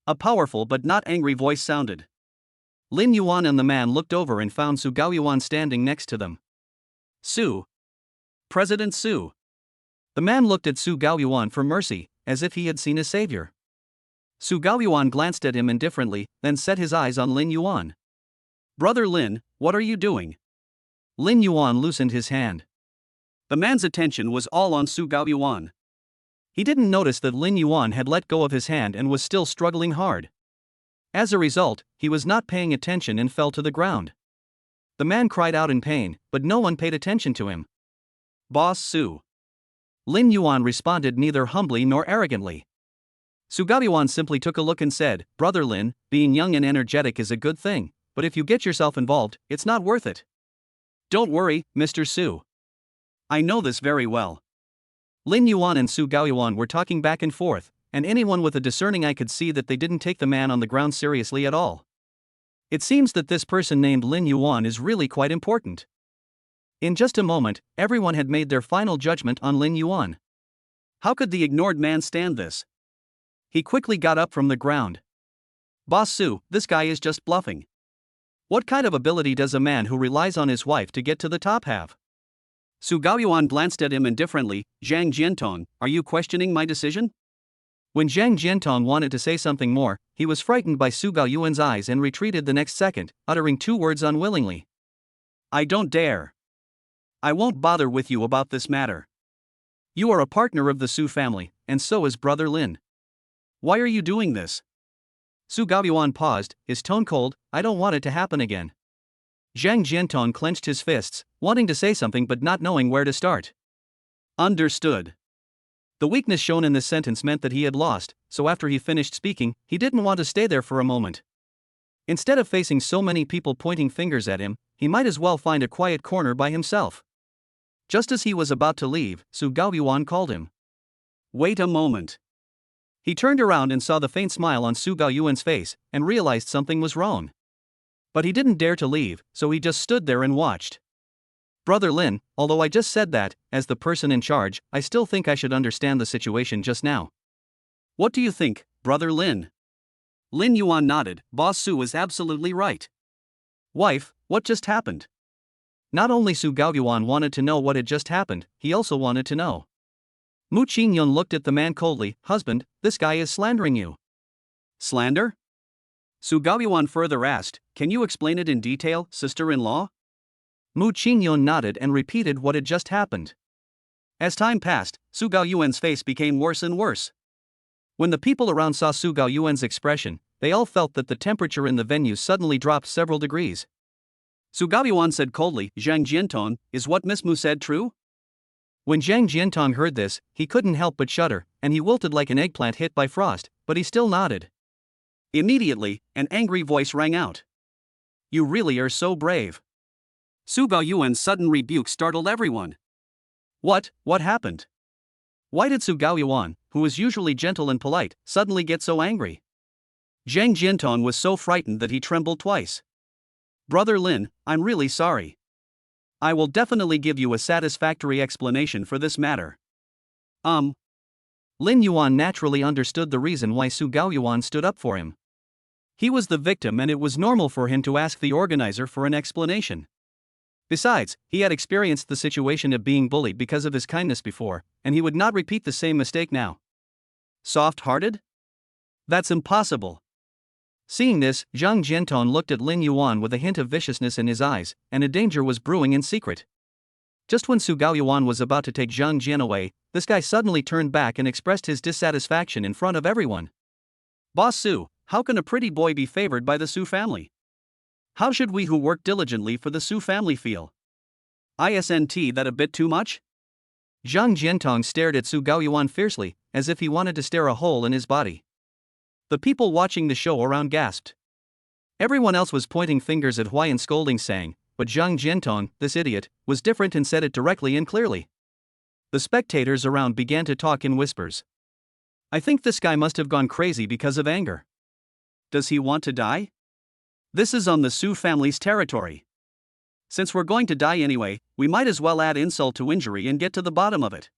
A powerful but not angry voice sounded. Lin Yuan and the man looked over and found Su Gaoyuan standing next to them. "Su. President Su." The man looked at Su Gaoyuan for mercy, as if he had seen a savior. Su Gaoyuan glanced at him indifferently, then set his eyes on Lin Yuan. "Brother Lin, what are you doing?" Lin Yuan loosened his hand. The man's attention was all on Su Gaoyuan. He didn't notice that Lin Yuan had let go of his hand and was still struggling hard. As a result, he was not paying attention and fell to the ground. The man cried out in pain, but no one paid attention to him. "Boss Su." Lin Yuan responded neither humbly nor arrogantly. Su Gaoyuan simply took a look and said, "Brother Lin, being young and energetic is a good thing, but if you get yourself involved, it's not worth it." "Don't worry, Mr. Su. I know this very well." Lin Yuan and Su Gaoyuan were talking back and forth, and anyone with a discerning eye could see that they didn't take the man on the ground seriously at all. It seems that this person named Lin Yuan is really quite important. In just a moment, everyone had made their final judgment on Lin Yuan. How could the ignored man stand this? He quickly got up from the ground. "Boss Su, this guy is just bluffing. What kind of ability does a man who relies on his wife to get to the top have?" Su Gaoyuan glanced at him indifferently. "Zhang Jiantong, are you questioning my decision?" When Zhang Jiantong wanted to say something more, he was frightened by Su Gaoyuan's eyes and retreated the next second, uttering 2 words unwillingly. "I don't dare. I won't bother with you about this matter. You are a partner of the Su family, and so is Brother Lin. Why are you doing this?" Su Gaoyuan paused, his tone cold. "I don't want it to happen again." Zhang Jiantong clenched his fists, wanting to say something but not knowing where to start. Understood. The weakness shown in this sentence meant that he had lost, so after he finished speaking, he didn't want to stay there for a moment. Instead of facing so many people pointing fingers at him, he might as well find a quiet corner by himself. Just as he was about to leave, Su Gaoyuan called him. Wait a moment. He turned around and saw the faint smile on Su Gaoyuan's face, and realized something was wrong. But he didn't dare to leave, so he just stood there and watched. Brother Lin, although I just said that, as the person in charge, I still think I should understand the situation just now. What do you think, Brother Lin? Lin Yuan nodded. Boss Su is absolutely right. Wife, what just happened? Not only Su Gaoyuan wanted to know what had just happened, he also wanted to know. Mu Qingyun looked at the man coldly. Husband, this guy is slandering you. Slander? Su Gaoyuan further asked, can you explain it in detail, sister-in-law? Mu Qingyun nodded and repeated what had just happened. As time passed, Su Gaoyuan's face became worse and worse. When the people around saw Su Gaoyuan's expression, they all felt that the temperature in the venue suddenly dropped several degrees. Su Gaoyuan said coldly, Zhang Jiantong, is what Miss Mu said true? When Zhang Jiantong heard this, he couldn't help but shudder, and he wilted like an eggplant hit by frost, but he still nodded. Immediately, an angry voice rang out. You really are so brave. Su Gaoyuan's sudden rebuke startled everyone. What happened? Why did Su Gaoyuan, who was usually gentle and polite, suddenly get so angry? Zhang Jiantong was so frightened that he trembled twice. Brother Lin, I'm really sorry. I will definitely give you a satisfactory explanation for this matter. Lin Yuan naturally understood the reason why Su Gaoyuan stood up for him. He was the victim and it was normal for him to ask the organizer for an explanation. Besides, he had experienced the situation of being bullied because of his kindness before, and he would not repeat the same mistake now. Soft-hearted? That's impossible. Seeing this, Zhang Jiantong looked at Lin Yuan with a hint of viciousness in his eyes, and a danger was brewing in secret. Just when Su Gaoyuan was about to take Zhang Jian away, this guy suddenly turned back and expressed his dissatisfaction in front of everyone. Boss Su, how can a pretty boy be favored by the Su family? How should we who work diligently for the Su family feel? Isn't that a bit too much? Zhang Jiantong stared at Su Gaoyuan fiercely, as if he wanted to stare a hole in his body. The people watching the show around gasped. Everyone else was pointing fingers at Hui and scolding saying, but Zhang Jiantong, this idiot, was different and said it directly and clearly. The spectators around began to talk in whispers. I think this guy must have gone crazy because of anger. Does he want to die? This is on the Su family's territory. Since we're going to die anyway, we might as well add insult to injury and get to the bottom of it.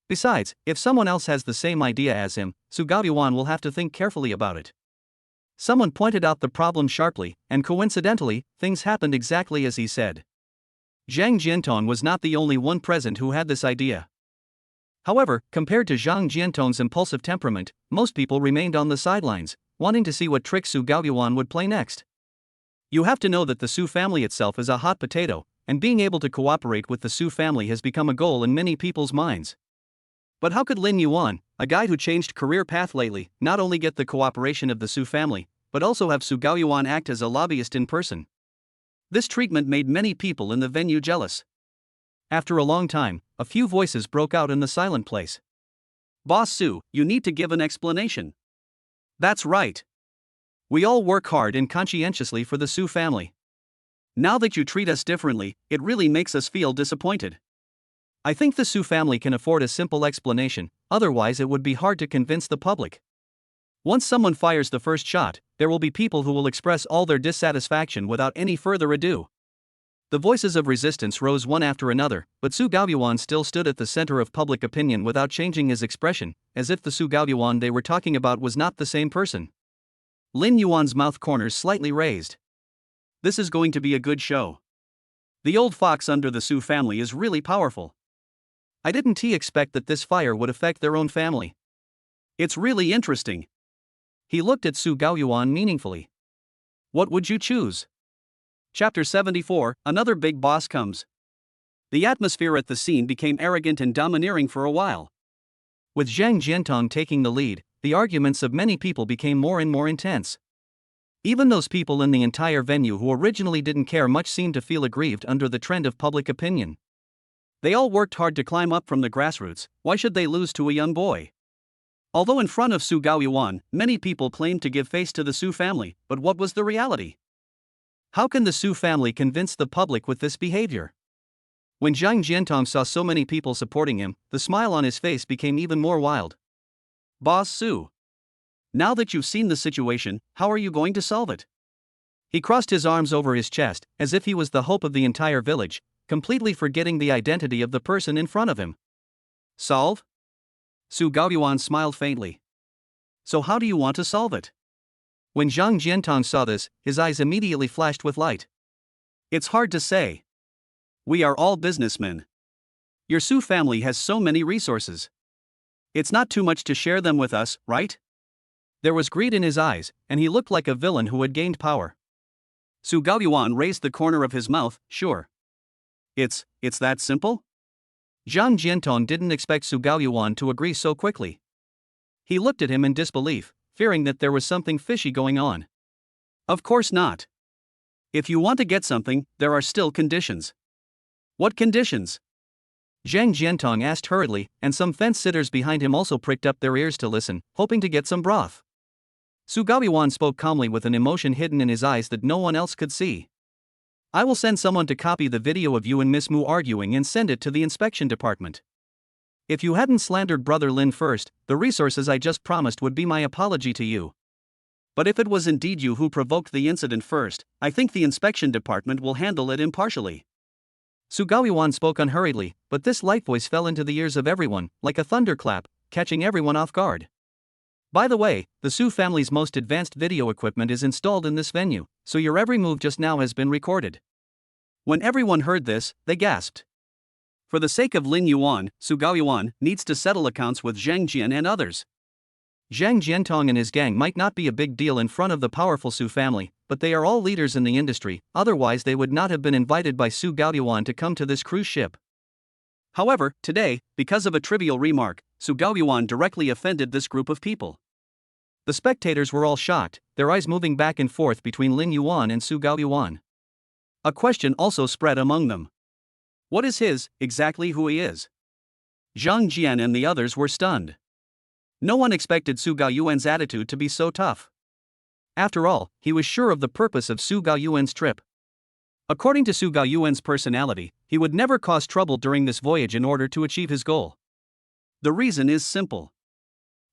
Besides, if someone else has the same idea as him, Su Gaoyuan will have to think carefully about it. Someone pointed out the problem sharply, and coincidentally, things happened exactly as he said. Zhang Jiantong was not the only one present who had this idea. However, compared to Zhang Jiantong's impulsive temperament, most people remained on the sidelines, wanting to see what trick Su Gaoyuan would play next. You have to know that the Su family itself is a hot potato, and being able to cooperate with the Su family has become a goal in many people's minds. But how could Lin Yuan, a guy who changed career path lately, not only get the cooperation of the Su family, but also have Su Gaoyuan act as a lobbyist in person? This treatment made many people in the venue jealous. After a long time, a few voices broke out in the silent place. Boss Su, you need to give an explanation. That's right. We all work hard and conscientiously for the Su family. Now that you treat us differently, it really makes us feel disappointed. I think the Su family can afford a simple explanation, otherwise it would be hard to convince the public. Once someone fires the first shot, there will be people who will express all their dissatisfaction without any further ado. The voices of resistance rose one after another, but Su Gaoyuan still stood at the center of public opinion without changing his expression, as if the Su Gaoyuan they were talking about was not the same person. Lin Yuan's mouth corners slightly raised. This is going to be a good show. The old fox under the Su family is really powerful. I didn't expect that this fire would affect their own family. It's really interesting. He looked at Su Gaoyuan meaningfully. What would you choose? Chapter 74, Another Big Boss Comes. The atmosphere at the scene became arrogant and domineering for a while. With Zhang Jiantong taking the lead, the arguments of many people became more and more intense. Even those people in the entire venue who originally didn't care much seemed to feel aggrieved under the trend of public opinion. They all worked hard to climb up from the grassroots, why should they lose to a young boy? Although in front of Su Gaoyuan, many people claimed to give face to the Su family, but what was the reality? How can the Su family convince the public with this behavior? When Zhang Jiantong saw so many people supporting him, the smile on his face became even more wild. Boss Su. Now that you've seen the situation, how are you going to solve it? He crossed his arms over his chest, as if he was the hope of the entire village, completely forgetting the identity of the person in front of him. Solve? Su Gaoyuan smiled faintly. So how do you want to solve it? When Zhang Jiantong saw this, his eyes immediately flashed with light. It's hard to say. We are all businessmen. Your Su family has so many resources. It's not too much to share them with us, right? There was greed in his eyes, and he looked like a villain who had gained power. Su Gaoyuan raised the corner of his mouth, sure. It's that simple? Zhang Jiantong didn't expect Su Gaoyuan to agree so quickly. He looked at him in disbelief, fearing that there was something fishy going on. Of course not. If you want to get something, there are still conditions. What conditions? Zhang Jiantong asked hurriedly, and some fence-sitters behind him also pricked up their ears to listen, hoping to get some broth. Su Gaoyuan spoke calmly with an emotion hidden in his eyes that no one else could see. I will send someone to copy the video of you and Miss Mu arguing and send it to the inspection department. If you hadn't slandered Brother Lin first, the resources I just promised would be my apology to you. But if it was indeed you who provoked the incident first, I think the inspection department will handle it impartially. Su Gaoyuan spoke unhurriedly, but this light voice fell into the ears of everyone, like a thunderclap, catching everyone off guard. By the way, the Su family's most advanced video equipment is installed in this venue, so your every move just now has been recorded. When everyone heard this, they gasped. For the sake of Lin Yuan, Su Gaoyuan needs to settle accounts with Zhang Jian and others. Zhang Jiantong and his gang might not be a big deal in front of the powerful Su family, but they are all leaders in the industry, otherwise they would not have been invited by Su Gaoyuan to come to this cruise ship. However, today, because of a trivial remark, Su Gaoyuan directly offended this group of people. The spectators were all shocked, their eyes moving back and forth between Lin Yuan and Su Gaoyuan. A question also spread among them. What is exactly who he is? Zhang Jian and the others were stunned. No one expected Su Gaoyuan's attitude to be so tough. After all, he was sure of the purpose of Su Gaoyuan's trip. According to Su Gaoyuan's personality, he would never cause trouble during this voyage in order to achieve his goal. The reason is simple.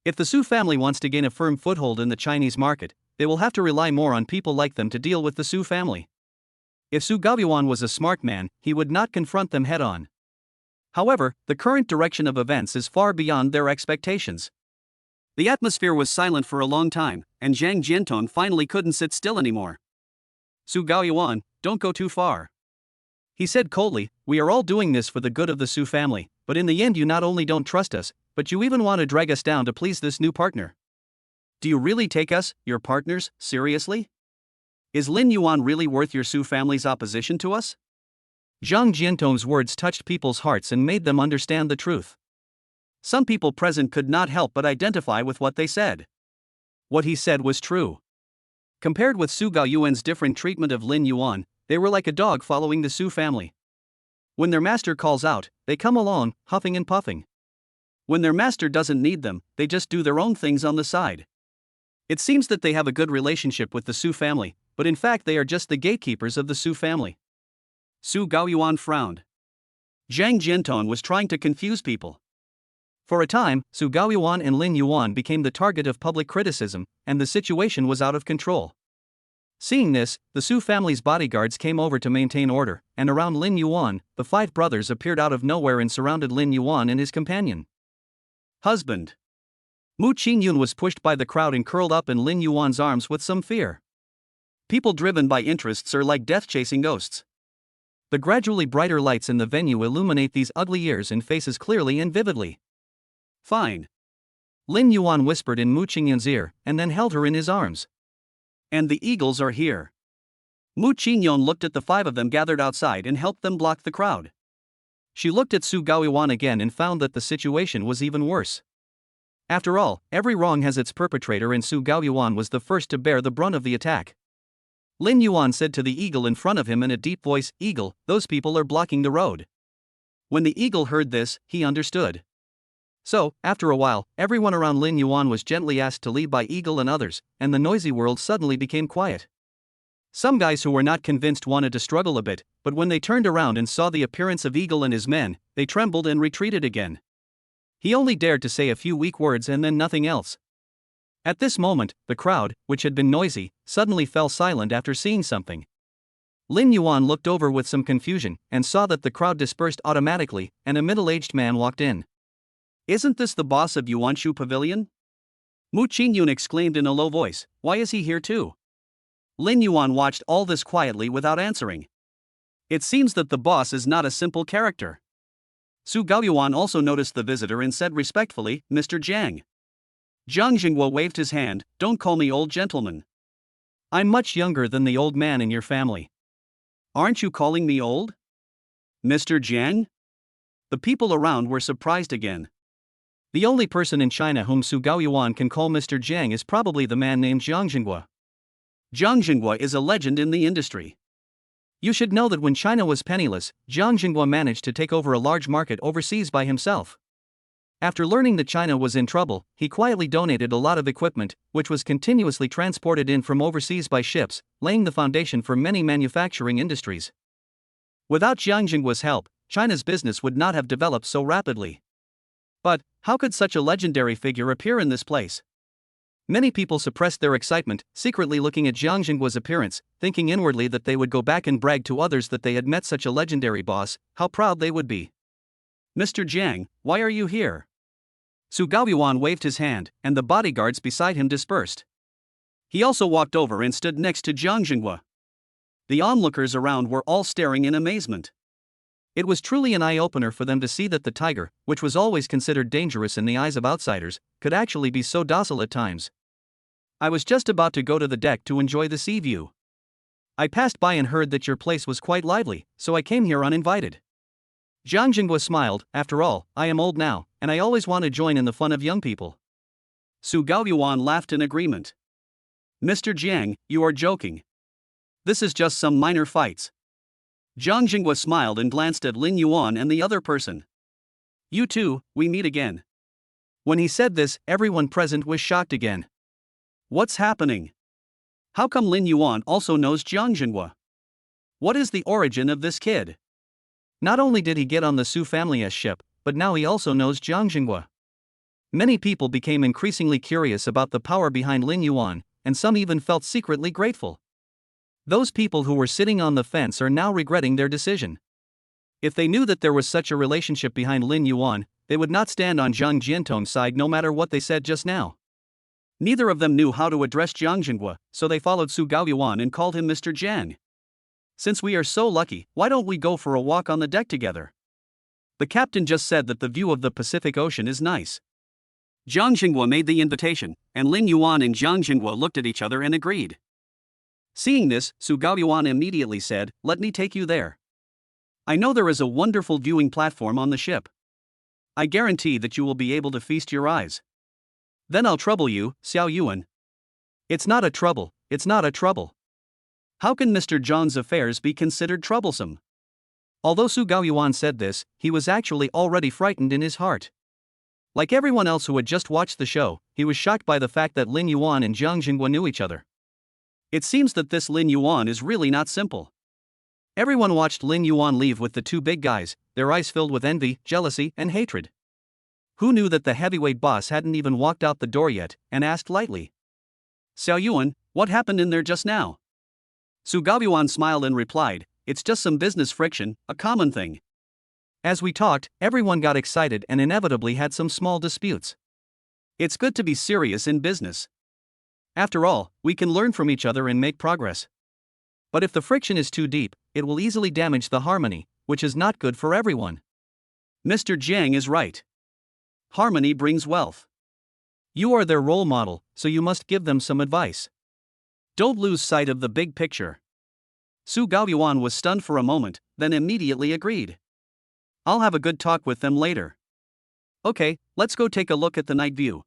If the Su family wants to gain a firm foothold in the Chinese market, they will have to rely more on people like them to deal with the Su family. If Su Gaoyuan was a smart man, he would not confront them head-on. However, the current direction of events is far beyond their expectations. The atmosphere was silent for a long time, and Zhang Jiantong finally couldn't sit still anymore. Su Gaoyuan, don't go too far. He said coldly, we are all doing this for the good of the Su family, but in the end you not only don't trust us, but you even want to drag us down to please this new partner. Do you really take us, your partners, seriously? Is Lin Yuan really worth your Su family's opposition to us? Zhang Jiantong's words touched people's hearts and made them understand the truth. Some people present could not help but identify with what they said. What he said was true. Compared with Su Gaoyuan's different treatment of Lin Yuan, they were like a dog following the Su family. When their master calls out, they come along, huffing and puffing. When their master doesn't need them, they just do their own things on the side. It seems that they have a good relationship with the Su family, but in fact they are just the gatekeepers of the Su family. Su Gaoyuan frowned. Zhang Jiantong was trying to confuse people. For a time, Su Gaoyuan and Lin Yuan became the target of public criticism, and the situation was out of control. Seeing this, the Su family's bodyguards came over to maintain order, and around Lin Yuan, the five brothers appeared out of nowhere and surrounded Lin Yuan and his companion. Husband. Mu Qingyun was pushed by the crowd and curled up in Lin Yuan's arms with some fear. People driven by interests are like death-chasing ghosts. The gradually brighter lights in the venue illuminate these ugly ears and faces clearly and vividly. Fine. Lin Yuan whispered in Mu Qingyun's ear, and then held her in his arms. And the eagles are here. Mu Qingyun looked at the five of them gathered outside and helped them block the crowd. She looked at Su Gaoyuan again and found that the situation was even worse. After all, every wrong has its perpetrator, and Su Gaoyuan was the first to bear the brunt of the attack. Lin Yuan said to the eagle in front of him in a deep voice, Eagle, those people are blocking the road. When the eagle heard this, he understood. So, after a while, everyone around Lin Yuan was gently asked to leave by Eagle and others, and the noisy world suddenly became quiet. Some guys who were not convinced wanted to struggle a bit, but when they turned around and saw the appearance of Eagle and his men, they trembled and retreated again. He only dared to say a few weak words and then nothing else. At this moment, the crowd, which had been noisy, suddenly fell silent after seeing something. Lin Yuan looked over with some confusion and saw that the crowd dispersed automatically, and a middle-aged man walked in. "Isn't this the boss of Yuanshu Pavilion?" Mu Qingyun exclaimed in a low voice. "Why is he here too?" Lin Yuan watched all this quietly without answering. It seems that the boss is not a simple character. Su Gaoyuan also noticed the visitor and said respectfully, "Mr. Jiang." Zhang Jinghua waved his hand. "Don't call me old gentleman. I'm much younger than the old man in your family." "Aren't you calling me old, Mr. Jiang?" The people around were surprised again. The only person in China whom Su Gaoyuan can call Mr. Jiang is probably the man named Zhang Jinghua. Zhang Jinghua is a legend in the industry. You should know that when China was penniless, Zhang Jinghua managed to take over a large market overseas by himself. After learning that China was in trouble, he quietly donated a lot of equipment, which was continuously transported in from overseas by ships, laying the foundation for many manufacturing industries. Without Zhang Jinghua's help, China's business would not have developed so rapidly. But, how could such a legendary figure appear in this place? Many people suppressed their excitement, secretly looking at Zhang Jinghua's appearance, thinking inwardly that they would go back and brag to others that they had met such a legendary boss, how proud they would be. "Mr. Jiang, why are you here?" Su Gaoyuan waved his hand, and the bodyguards beside him dispersed. He also walked over and stood next to Zhang Jinghua. The onlookers around were all staring in amazement. It was truly an eye-opener for them to see that the tiger, which was always considered dangerous in the eyes of outsiders, could actually be so docile at times. "I was just about to go to the deck to enjoy the sea view. I passed by and heard that your place was quite lively, so I came here uninvited." Zhang Jinghua smiled. "After all, I am old now, and I always want to join in the fun of young people." Su Gaoyuan laughed in agreement. "Mr. Jiang, you are joking. This is just some minor fights." Zhang Jinghua smiled and glanced at Lin Yuan and the other person. "You two, we meet again." When he said this, everyone present was shocked again. What's happening? How come Lin Yuan also knows Zhang Jinghua? What is the origin of this kid? Not only did he get on the Su family's ship, but now he also knows Zhang Jinghua. Many people became increasingly curious about the power behind Lin Yuan, and some even felt secretly grateful. Those people who were sitting on the fence are now regretting their decision. If they knew that there was such a relationship behind Lin Yuan, they would not stand on Zhang Jiantong's side no matter what they said just now. Neither of them knew how to address Zhang Jinghua, so they followed Su Gaoyuan and called him Mr. Jiang. "Since we are so lucky, why don't we go for a walk on the deck together? The captain just said that the view of the Pacific Ocean is nice." Zhang Jinghua made the invitation, and Lin Yuan and Zhang Jinghua looked at each other and agreed. Seeing this, Su Gaoyuan immediately said, "Let me take you there. I know there is a wonderful viewing platform on the ship. I guarantee that you will be able to feast your eyes. Then I'll trouble you, Xiao Yuan." "It's not a trouble, it's not a trouble. How can Mr. Zhang's affairs be considered troublesome?" Although Su Gaoyuan said this, he was actually already frightened in his heart. Like everyone else who had just watched the show, he was shocked by the fact that Lin Yuan and Zhang Jinghua knew each other. It seems that this Lin Yuan is really not simple. Everyone watched Lin Yuan leave with the two big guys, their eyes filled with envy, jealousy, and hatred. Who knew that the heavyweight boss hadn't even walked out the door yet, and asked lightly, "Xiao Yuan, what happened in there just now?" Su Gaoyuan smiled and replied, "It's just some business friction, a common thing." As we talked, everyone got excited and inevitably had some small disputes. It's good to be serious in business. After all, we can learn from each other and make progress. But if the friction is too deep, it will easily damage the harmony, which is not good for everyone. Mr. Jiang is right. Harmony brings wealth. You are their role model, so you must give them some advice. Don't lose sight of the big picture. Su Gaoyuan was stunned for a moment, then immediately agreed. "I'll have a good talk with them later." "Okay, let's go take a look at the night view.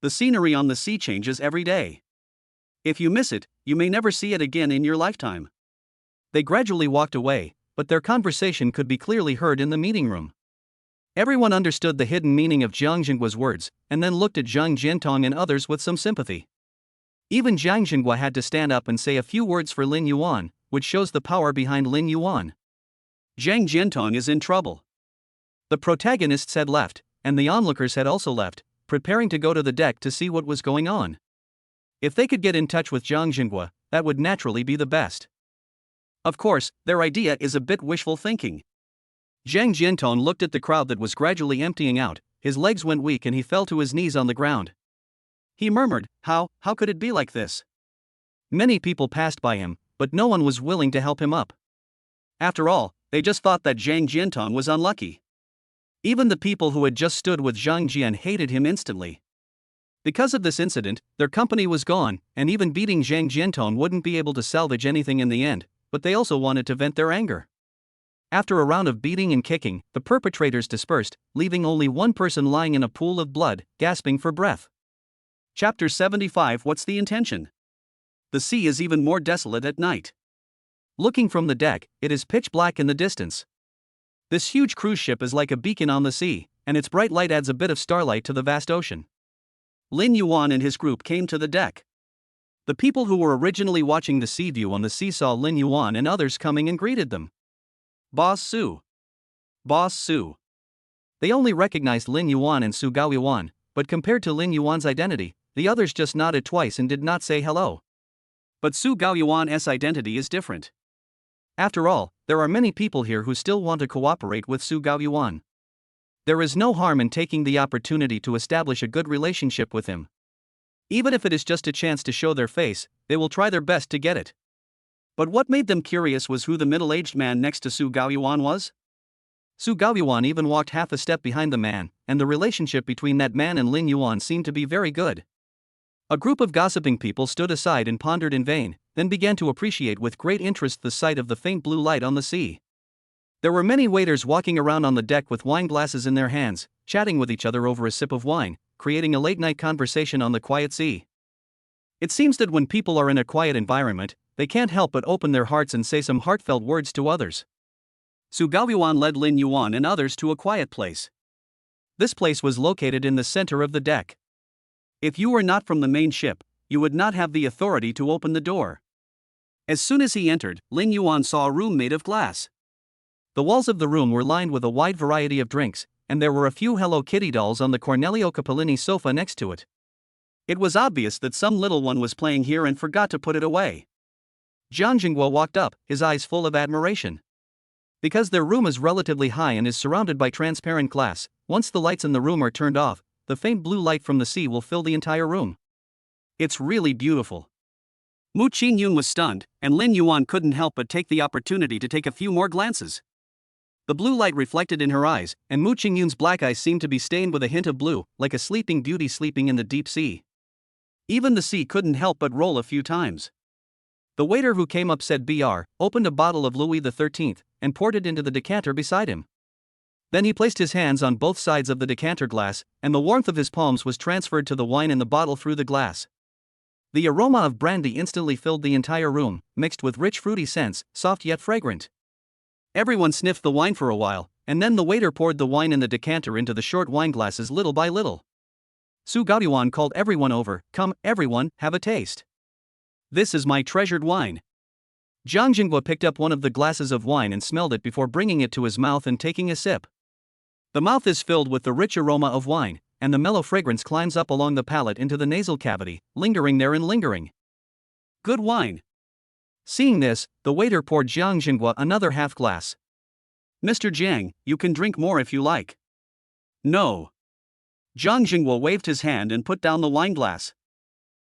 The scenery on the sea changes every day. If you miss it, you may never see it again in your lifetime." They gradually walked away, but their conversation could be clearly heard in the meeting room. Everyone understood the hidden meaning of Jiang Jinggua's words, and then looked at Zhang Jiantong and others with some sympathy. Even Jiang Jinggua had to stand up and say a few words for Lin Yuan, which shows the power behind Lin Yuan. Zhang Jiantong is in trouble. The protagonists had left, and the onlookers had also left, preparing to go to the deck to see what was going on. If they could get in touch with Zhang Jinggua, that would naturally be the best. Of course, their idea is a bit wishful thinking. Zhang Jiantong looked at the crowd that was gradually emptying out, his legs went weak and he fell to his knees on the ground. He murmured, how could it be like this? Many people passed by him, but no one was willing to help him up. After all, they just thought that Zhang Jiantong was unlucky. Even the people who had just stood with Zhang Jian hated him instantly. Because of this incident, their company was gone, and even beating Zhang Jiantong wouldn't be able to salvage anything in the end, but they also wanted to vent their anger. After a round of beating and kicking, the perpetrators dispersed, leaving only one person lying in a pool of blood, gasping for breath. Chapter 75. What's the intention? The sea is even more desolate at night. Looking from the deck, it is pitch black in the distance. This huge cruise ship is like a beacon on the sea, and its bright light adds a bit of starlight to the vast ocean. Lin Yuan and his group came to the deck. The people who were originally watching the sea view on the sea saw Lin Yuan and others coming and greeted them. Boss Su. Boss Su. They only recognized Lin Yuan and Su Gaoyuan, but compared to Lin Yuan's identity, the others just nodded twice and did not say hello. But Su Gaoyuan's identity is different. After all, there are many people here who still want to cooperate with Su Gaoyuan. There is no harm in taking the opportunity to establish a good relationship with him. Even if it is just a chance to show their face, they will try their best to get it. But what made them curious was who the middle-aged man next to Su Gaoyuan was. Su Gaoyuan even walked half a step behind the man, and the relationship between that man and Lin Yuan seemed to be very good. A group of gossiping people stood aside and pondered in vain, then began to appreciate with great interest the sight of the faint blue light on the sea. There were many waiters walking around on the deck with wine glasses in their hands, chatting with each other over a sip of wine, creating a late-night conversation on the quiet sea. It seems that when people are in a quiet environment, they can't help but open their hearts and say some heartfelt words to others. Su Gaoyuan led Lin Yuan and others to a quiet place. This place was located in the center of the deck. If you were not from the main ship, you would not have the authority to open the door. As soon as he entered, Lin Yuan saw a room made of glass. The walls of the room were lined with a wide variety of drinks, and there were a few Hello Kitty dolls on the Cornelio Cappellini sofa next to it. It was obvious that some little one was playing here and forgot to put it away. Zhang Jinggua walked up, his eyes full of admiration. Because their room is relatively high and is surrounded by transparent glass, once the lights in the room are turned off, the faint blue light from the sea will fill the entire room. It's really beautiful. Mu Qingyun was stunned, and Lin Yuan couldn't help but take the opportunity to take a few more glances. The blue light reflected in her eyes, and Mu Qingyun's black eyes seemed to be stained with a hint of blue, like a sleeping beauty sleeping in the deep sea. Even the sea couldn't help but roll a few times. The waiter who came up said Br, opened a bottle of Louis XIII, and poured it into the decanter beside him. Then he placed his hands on both sides of the decanter glass, and the warmth of his palms was transferred to the wine in the bottle through the glass. The aroma of brandy instantly filled the entire room, mixed with rich fruity scents, soft yet fragrant. Everyone sniffed the wine for a while, and then the waiter poured the wine in the decanter into the short wine glasses little by little. Su Gaoyuan called everyone over, "Come, everyone, have a taste. This is my treasured wine." Zhang Jinggua picked up one of the glasses of wine and smelled it before bringing it to his mouth and taking a sip. The mouth is filled with the rich aroma of wine, and the mellow fragrance climbs up along the palate into the nasal cavity, lingering there and lingering. Good wine. Seeing this, the waiter poured Zhang Jinggua another half glass. "Mr. Jiang, you can drink more if you like." "No." Zhang Jinggua waved his hand and put down the wine glass.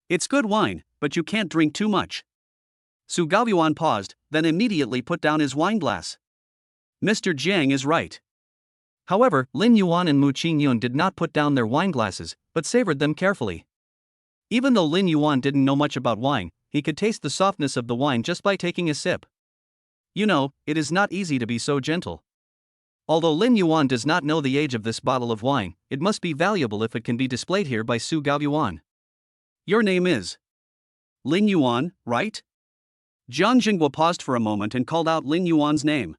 "It's good wine, but you can't drink too much." Su Gaoyuan paused, then immediately put down his wine glass. Mr. Jiang is right. However, Lin Yuan and Mu Qingyun did not put down their wine glasses, but savored them carefully. Even though Lin Yuan didn't know much about wine, he could taste the softness of the wine just by taking a sip. You know, it is not easy to be so gentle. Although Lin Yuan does not know the age of this bottle of wine, it must be valuable if it can be displayed here by Su Gaoyuan. "Your name is Lin Yuan, right?" Zhang Jinggua paused for a moment and called out Lin Yuan's name.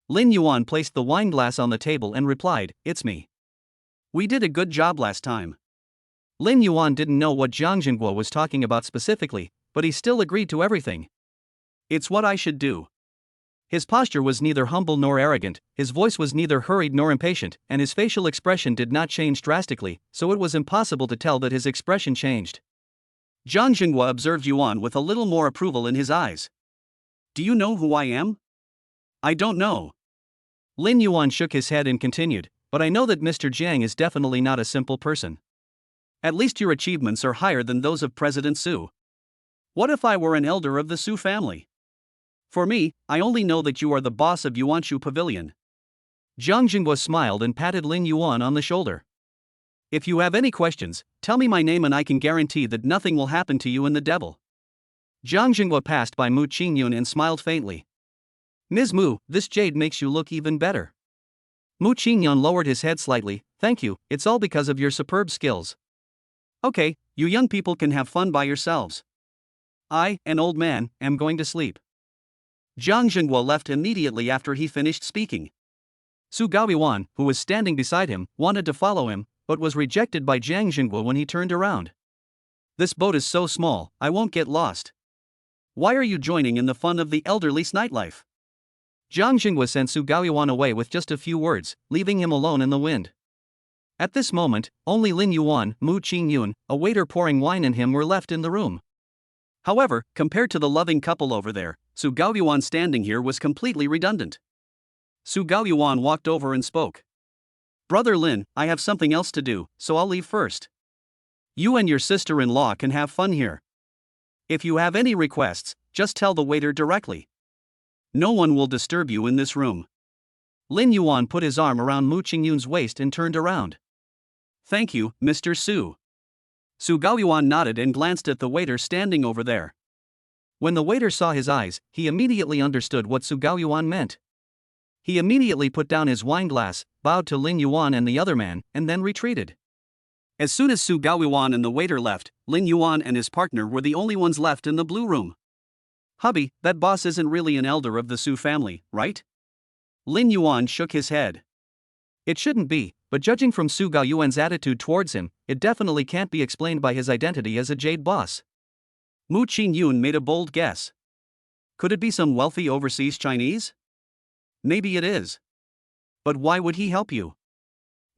Lin Yuan placed the wineglass on the table and replied, "It's me. We did a good job last time." Lin Yuan didn't know what Jiang Jingguo was talking about specifically, but he still agreed to everything. "It's what I should do." His posture was neither humble nor arrogant, his voice was neither hurried nor impatient, and his facial expression did not change drastically, so it was impossible to tell that his expression changed. Jiang Jingguo observed Yuan with a little more approval in his eyes. "Do you know who I am?" "I don't know." Lin Yuan shook his head and continued, "But I know that Mr. Jiang is definitely not a simple person. At least your achievements are higher than those of President Su. What if I were an elder of the Su family? For me, I only know that you are the boss of Yuanshu Pavilion." Jiang Jingguo smiled and patted Lin Yuan on the shoulder. "If you have any questions, tell me my name and I can guarantee that nothing will happen to you and the devil." Jiang Jingguo passed by Mu Qingyun and smiled faintly. "Ms. Mu, this jade makes you look even better." Mu Qingyun lowered his head slightly. "Thank you, it's all because of your superb skills." "Okay, you young people can have fun by yourselves. I, an old man, am going to sleep." Jiang Jingguo left immediately after he finished speaking. Su Gaoyuan, who was standing beside him, wanted to follow him, but was rejected by Jiang Jingguo when he turned around. "This boat is so small, I won't get lost. Why are you joining in the fun of the elderly's nightlife?" Jiang Jingguo sent Su Gaoyuan away with just a few words, leaving him alone in the wind. At this moment, only Lin Yuan, Mu Qingyun, a waiter pouring wine and him were left in the room. However, compared to the loving couple over there, Su Gaoyuan standing here was completely redundant. Su Gaoyuan walked over and spoke. "Brother Lin, I have something else to do, so I'll leave first. You and your sister-in-law can have fun here. If you have any requests, just tell the waiter directly. No one will disturb you in this room." Lin Yuan put his arm around Mu Qingyun's waist and turned around. "Thank you, Mr. Su." Su Gaoyuan nodded and glanced at the waiter standing over there. When the waiter saw his eyes, he immediately understood what Su Gaoyuan meant. He immediately put down his wineglass, bowed to Lin Yuan and the other man, and then retreated. As soon as Su Gaoyuan and the waiter left, Lin Yuan and his partner were the only ones left in the blue room. "Hubby, that boss isn't really an elder of the Su family, right?" Lin Yuan shook his head. "It shouldn't be, but judging from Su Gaoyuan's attitude towards him, it definitely can't be explained by his identity as a jade boss." Mu Qingyun made a bold guess. "Could it be some wealthy overseas Chinese?" "Maybe it is. But why would he help you?"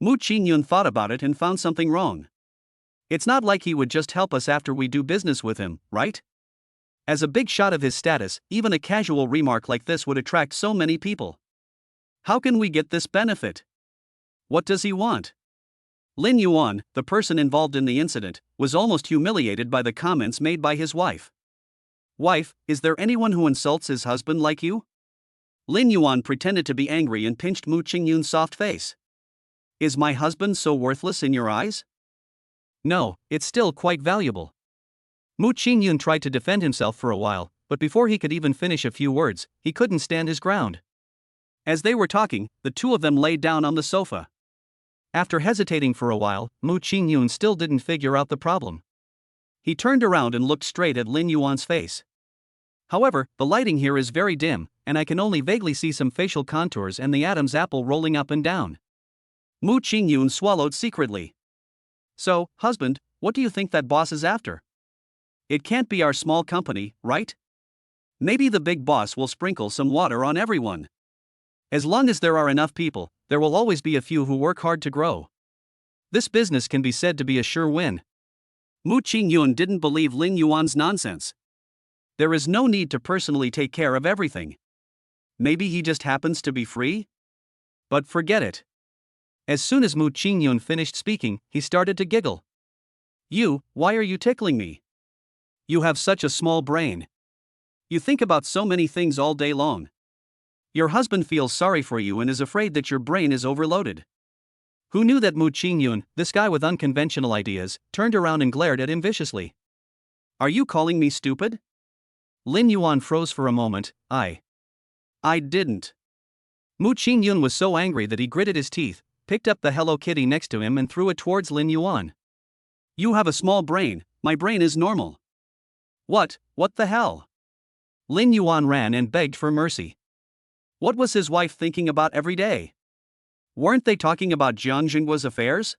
Mu Qingyun thought about it and found something wrong. "It's not like he would just help us after we do business with him, right? As a big shot of his status, even a casual remark like this would attract so many people. How can we get this benefit? What does he want?" Lin Yuan, the person involved in the incident, was almost humiliated by the comments made by his wife. "Wife, is there anyone who insults his husband like you?" Lin Yuan pretended to be angry and pinched Mu Qingyun's soft face. "Is my husband so worthless in your eyes?" "No, it's still quite valuable." Mu Qingyun tried to defend himself for a while, but before he could even finish a few words, he couldn't stand his ground. As they were talking, the two of them lay down on the sofa. After hesitating for a while, Mu Qingyun still didn't figure out the problem. He turned around and looked straight at Lin Yuan's face. "However, the lighting here is very dim, and I can only vaguely see some facial contours and the Adam's apple rolling up and down." Mu Qingyun swallowed secretly. "So, husband, what do you think that boss is after? It can't be our small company, right? Maybe the big boss will sprinkle some water on everyone. As long as there are enough people, there will always be a few who work hard to grow. This business can be said to be a sure win." Mu Qingyun didn't believe Lin Yuan's nonsense. There is no need to personally take care of everything. Maybe he just happens to be free? But forget it. As soon as Mu Qingyun finished speaking, he started to giggle. Why are you tickling me? You have such a small brain. You think about so many things all day long. Your husband feels sorry for you and is afraid that your brain is overloaded." Who knew that Mu Qingyun, this guy with unconventional ideas, turned around and glared at him viciously. "Are you calling me stupid?" Lin Yuan froze for a moment. I didn't." Mu Qingyun was so angry that he gritted his teeth, picked up the Hello Kitty next to him and threw it towards Lin Yuan. "You have a small brain, my brain is normal." What the hell?" Lin Yuan ran and begged for mercy. What was his wife thinking about every day? Weren't they talking about Jiang Jingguo's affairs?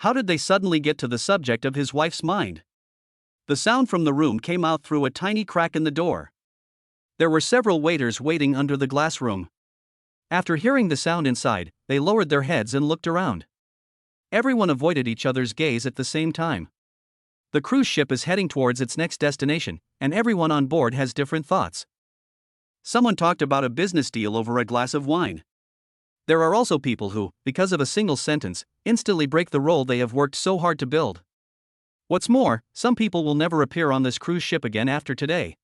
How did they suddenly get to the subject of his wife's mind? The sound from the room came out through a tiny crack in the door. There were several waiters waiting under the glass room. After hearing the sound inside, they lowered their heads and looked around. Everyone avoided each other's gaze at the same time. The cruise ship is heading towards its next destination, and everyone on board has different thoughts. Someone talked about a business deal over a glass of wine. There are also people who, because of a single sentence, instantly break the role they have worked so hard to build. What's more, some people will never appear on this cruise ship again after today.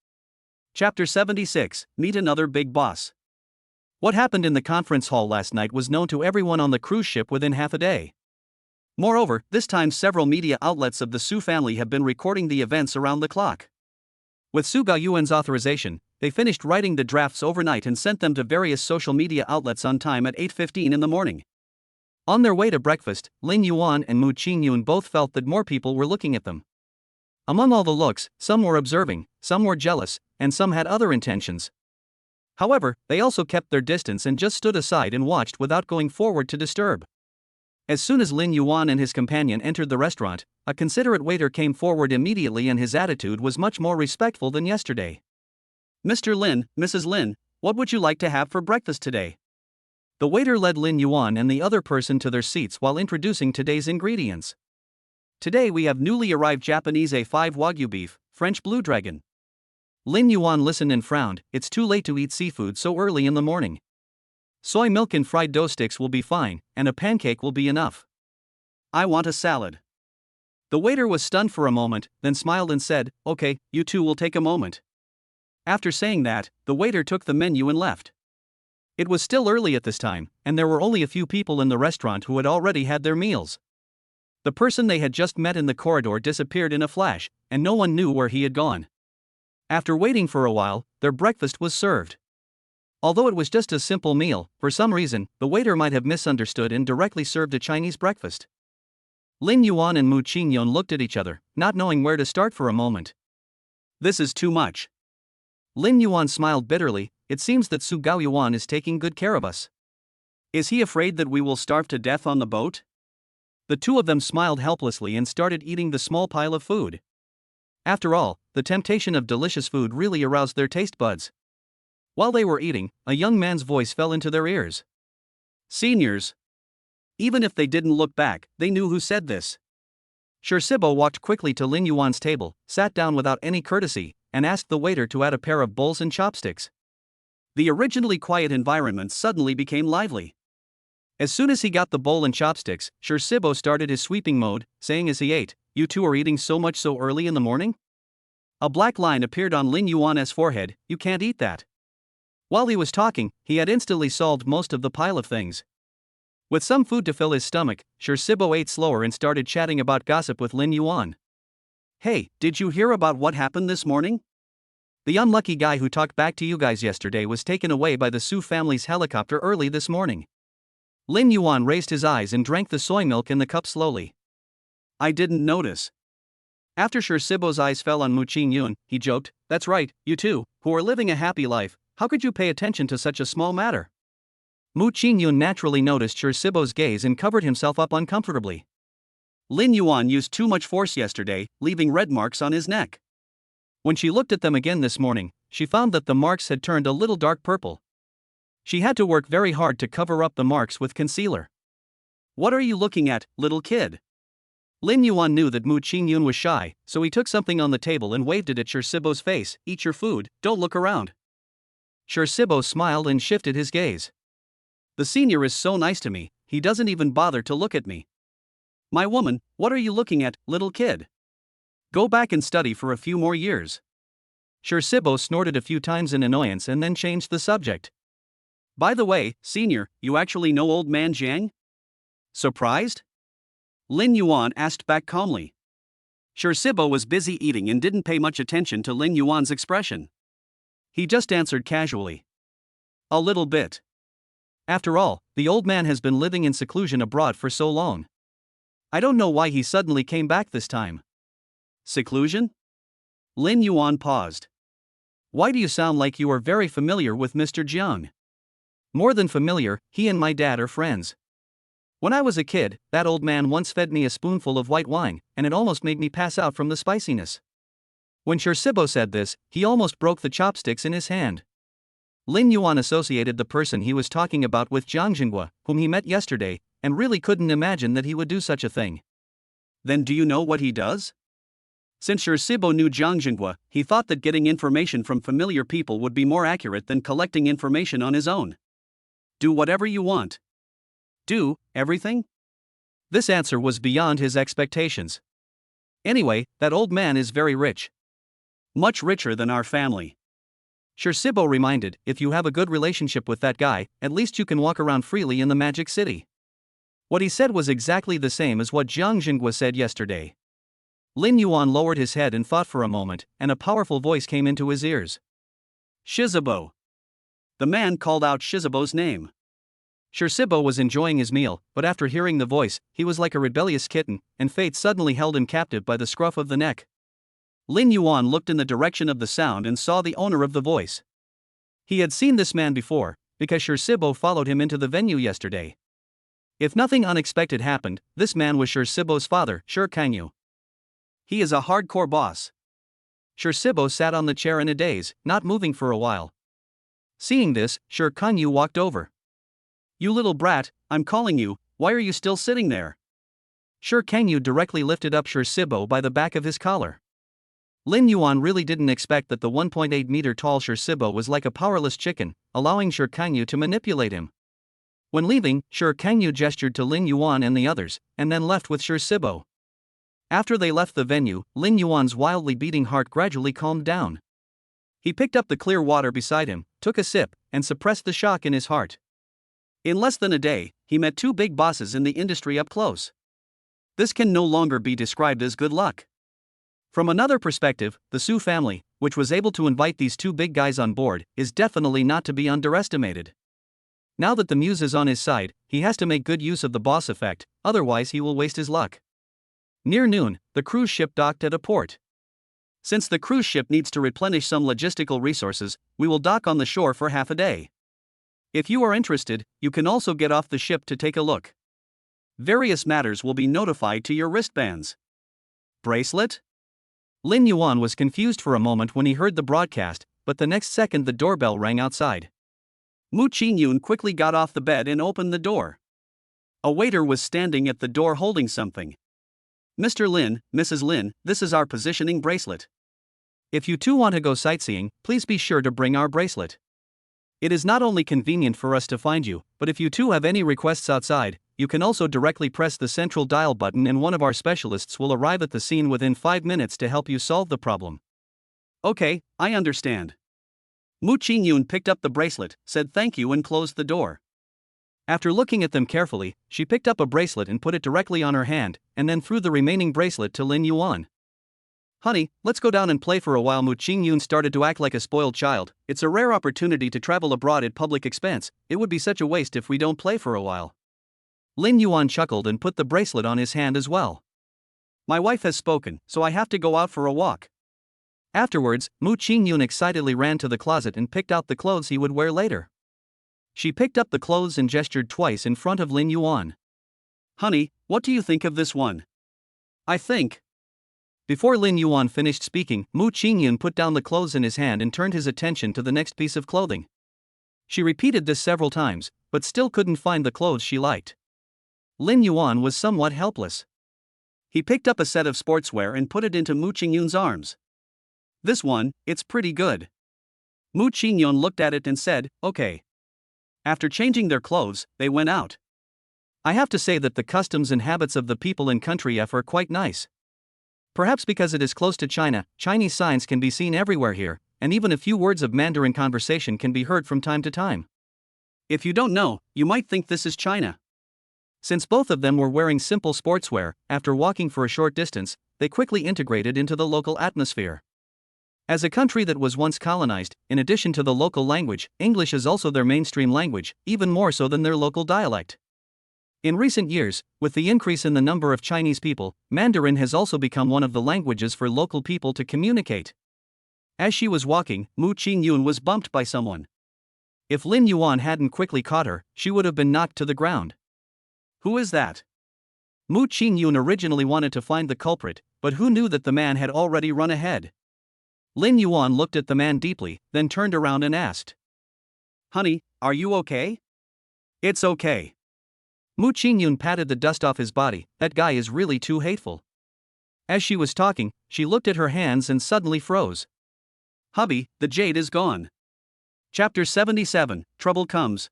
Chapter 76, Meet Another Big Boss. What happened in the conference hall last night was known to everyone on the cruise ship within half a day. Moreover, this time several media outlets of the Su family have been recording the events around the clock. With Su Gaoyuan's authorization, they finished writing the drafts overnight and sent them to various social media outlets on time at 8:15 in the morning. On their way to breakfast, Lin Yuan and Mu Qingyun both felt that more people were looking at them. Among all the looks, some were observing, some were jealous, and some had other intentions. However, they also kept their distance and just stood aside and watched without going forward to disturb. As soon as Lin Yuan and his companion entered the restaurant, a considerate waiter came forward immediately and his attitude was much more respectful than yesterday. "Mr. Lin, Mrs. Lin, what would you like to have for breakfast today?" The waiter led Lin Yuan and the other person to their seats while introducing today's ingredients. "Today we have newly arrived Japanese A5 Wagyu beef, French Blue Dragon." Lin Yuan listened and frowned. It's too late to eat seafood so early in the morning. "Soy milk and fried dough sticks will be fine, and a pancake will be enough." "I want a salad." The waiter was stunned for a moment, then smiled and said, "Okay, you two will take a moment." After saying that, the waiter took the menu and left. It was still early at this time, and there were only a few people in the restaurant who had already had their meals. The person they had just met in the corridor disappeared in a flash, and no one knew where he had gone. After waiting for a while, their breakfast was served. Although it was just a simple meal, for some reason, the waiter might have misunderstood and directly served a Chinese breakfast. Lin Yuan and Mu Qingyun looked at each other, not knowing where to start for a moment. "This is too much." Lin Yuan smiled bitterly. "It seems that Su Gaoyuan is taking good care of us. Is he afraid that we will starve to death on the boat?" The two of them smiled helplessly and started eating the small pile of food. After all, the temptation of delicious food really aroused their taste buds. While they were eating, a young man's voice fell into their ears. "Seniors." Even if they didn't look back, they knew who said this. Shirsibo walked quickly to Lin Yuan's table, sat down without any courtesy, and asked the waiter to add a pair of bowls and chopsticks. The originally quiet environment suddenly became lively. As soon as he got the bowl and chopsticks, Shirsibo started his sweeping mode, saying as he ate, "You two are eating so much so early in the morning?" A black line appeared on Lin Yuan's forehead. "You can't eat that." While he was talking, he had instantly solved most of the pile of things. With some food to fill his stomach, Shirsibo ate slower and started chatting about gossip with Lin Yuan. "Hey, did you hear about what happened this morning? The unlucky guy who talked back to you guys yesterday was taken away by the Su family's helicopter early this morning." Lin Yuan raised his eyes and drank the soy milk in the cup slowly. "I didn't notice." After Shirsibo's eyes fell on Mu Qingyun, he joked, "That's right, you two, who are living a happy life, how could you pay attention to such a small matter?" Mu Qingyun naturally noticed Shirsibo's gaze and covered himself up uncomfortably. Lin Yuan used too much force yesterday, leaving red marks on his neck. When she looked at them again this morning, she found that the marks had turned a little dark purple. She had to work very hard to cover up the marks with concealer. "What are you looking at, little kid?" Lin Yuan knew that Mu Qingyun was shy, so he took something on the table and waved it at Shirsibo's face. "Eat your food, don't look around." Shirsibo smiled and shifted his gaze. "The senior is so nice to me, he doesn't even bother to look at me." "My woman, what are you looking at, little kid? Go back and study for a few more years." Shirsibo snorted a few times in annoyance and then changed the subject. "By the way, senior, you actually know old man Jiang?" Surprised? Lin Yuan asked back calmly. Shirsibo was busy eating and didn't pay much attention to Lin Yuan's expression. He just answered casually, "A little bit." After all, the old man has been living in seclusion abroad for so long. I don't know why he suddenly came back this time. Seclusion? Lin Yuan paused. "Why do you sound like you are very familiar with Mr. Jiang?" More than familiar, he and my dad are friends. When I was a kid, that old man once fed me a spoonful of white wine, and it almost made me pass out from the spiciness. When Shirsibo said this, he almost broke the chopsticks in his hand. Lin Yuan associated the person he was talking about with Jiang Jinghua, whom he met yesterday, and really couldn't imagine that he would do such a thing. Then do you know what he does? Since Shirsibo knew Jiang Jinghua, he thought that getting information from familiar people would be more accurate than collecting information on his own. Do whatever you want. Do everything? This answer was beyond his expectations. Anyway, that old man is very rich. Much richer than our family. Shirsibo reminded, if you have a good relationship with that guy, at least you can walk around freely in the Magic City. What he said was exactly the same as what Jiang Jinghua said yesterday. Lin Yuan lowered his head and thought for a moment, and a powerful voice came into his ears. Shirsibo. The man called out Shirsibo's name. Shirsibo was enjoying his meal, but after hearing the voice, he was like a rebellious kitten, and fate suddenly held him captive by the scruff of the neck. Lin Yuan looked in the direction of the sound and saw the owner of the voice. He had seen this man before, because Shirsibo followed him into the venue yesterday. If nothing unexpected happened, this man was Shirsibo's father, Shir Kangyu. He is a hardcore boss. Shirsibo sat on the chair in a daze, not moving for a while. Seeing this, Shir Kangyu walked over. You little brat, I'm calling you, why are you still sitting there? Shir Kangyu directly lifted up Shirsibo by the back of his collar. Lin Yuan really didn't expect that the 1.8-meter tall Shirsibo was like a powerless chicken, allowing Shir Kangyu to manipulate him. When leaving, Shir Kangyu gestured to Lin Yuan and the others, and then left with Shirsibo. After they left the venue, Lin Yuan's wildly beating heart gradually calmed down. He picked up the clear water beside him, took a sip, and suppressed the shock in his heart. In less than a day, he met two big bosses in the industry up close. This can no longer be described as good luck. From another perspective, the Su family, which was able to invite these two big guys on board, is definitely not to be underestimated. Now that the muse is on his side, he has to make good use of the boss effect, otherwise he will waste his luck. Near noon, the cruise ship docked at a port. Since the cruise ship needs to replenish some logistical resources, we will dock on the shore for half a day. If you are interested, you can also get off the ship to take a look. Various matters will be notified to your wristbands. Bracelet? Lin Yuan was confused for a moment when he heard the broadcast, but the next second the doorbell rang outside. Mu Qingyun quickly got off the bed and opened the door. A waiter was standing at the door holding something. Mr. Lin, Mrs. Lin, this is our positioning bracelet. If you two want to go sightseeing, please be sure to bring our bracelet. It is not only convenient for us to find you, but if you two have any requests outside, you can also directly press the central dial button and one of our specialists will arrive at the scene within 5 minutes to help you solve the problem. Okay, I understand. Mu Qingyun picked up the bracelet, said thank you and closed the door. After looking at them carefully, she picked up a bracelet and put it directly on her hand, and then threw the remaining bracelet to Lin Yuan. Honey, let's go down and play for a while. Mu Qingyun started to act like a spoiled child. It's a rare opportunity to travel abroad at public expense, it would be such a waste if we don't play for a while. Lin Yuan chuckled and put the bracelet on his hand as well. My wife has spoken, so I have to go out for a walk. Afterwards, Mu Qingyun excitedly ran to the closet and picked out the clothes he would wear later. She picked up the clothes and gestured twice in front of Lin Yuan. Honey, what do you think of this one? I think. Before Lin Yuan finished speaking, Mu Qingyun put down the clothes in his hand and turned his attention to the next piece of clothing. She repeated this several times, but still couldn't find the clothes she liked. Lin Yuan was somewhat helpless. He picked up a set of sportswear and put it into Mu Qingyun's arms. This one, it's pretty good. Mu Qingyun looked at it and said, okay. After changing their clothes, they went out. I have to say that the customs and habits of the people in country F are quite nice. Perhaps because it is close to China, Chinese signs can be seen everywhere here, and even a few words of Mandarin conversation can be heard from time to time. If you don't know, you might think this is China. Since both of them were wearing simple sportswear, after walking for a short distance, they quickly integrated into the local atmosphere. As a country that was once colonized, in addition to the local language, English is also their mainstream language, even more so than their local dialect. In recent years, with the increase in the number of Chinese people, Mandarin has also become one of the languages for local people to communicate. As she was walking, Mu Qingyun was bumped by someone. If Lin Yuan hadn't quickly caught her, she would have been knocked to the ground. Who is that? Mu Qingyun originally wanted to find the culprit, but who knew that the man had already run ahead? Lin Yuan looked at the man deeply, then turned around and asked. Honey, are you okay? It's okay. Mu Qingyun patted the dust off his body. That guy is really too hateful. As she was talking, she looked at her hands and suddenly froze. Hubby, the jade is gone. Chapter 77, Trouble Comes.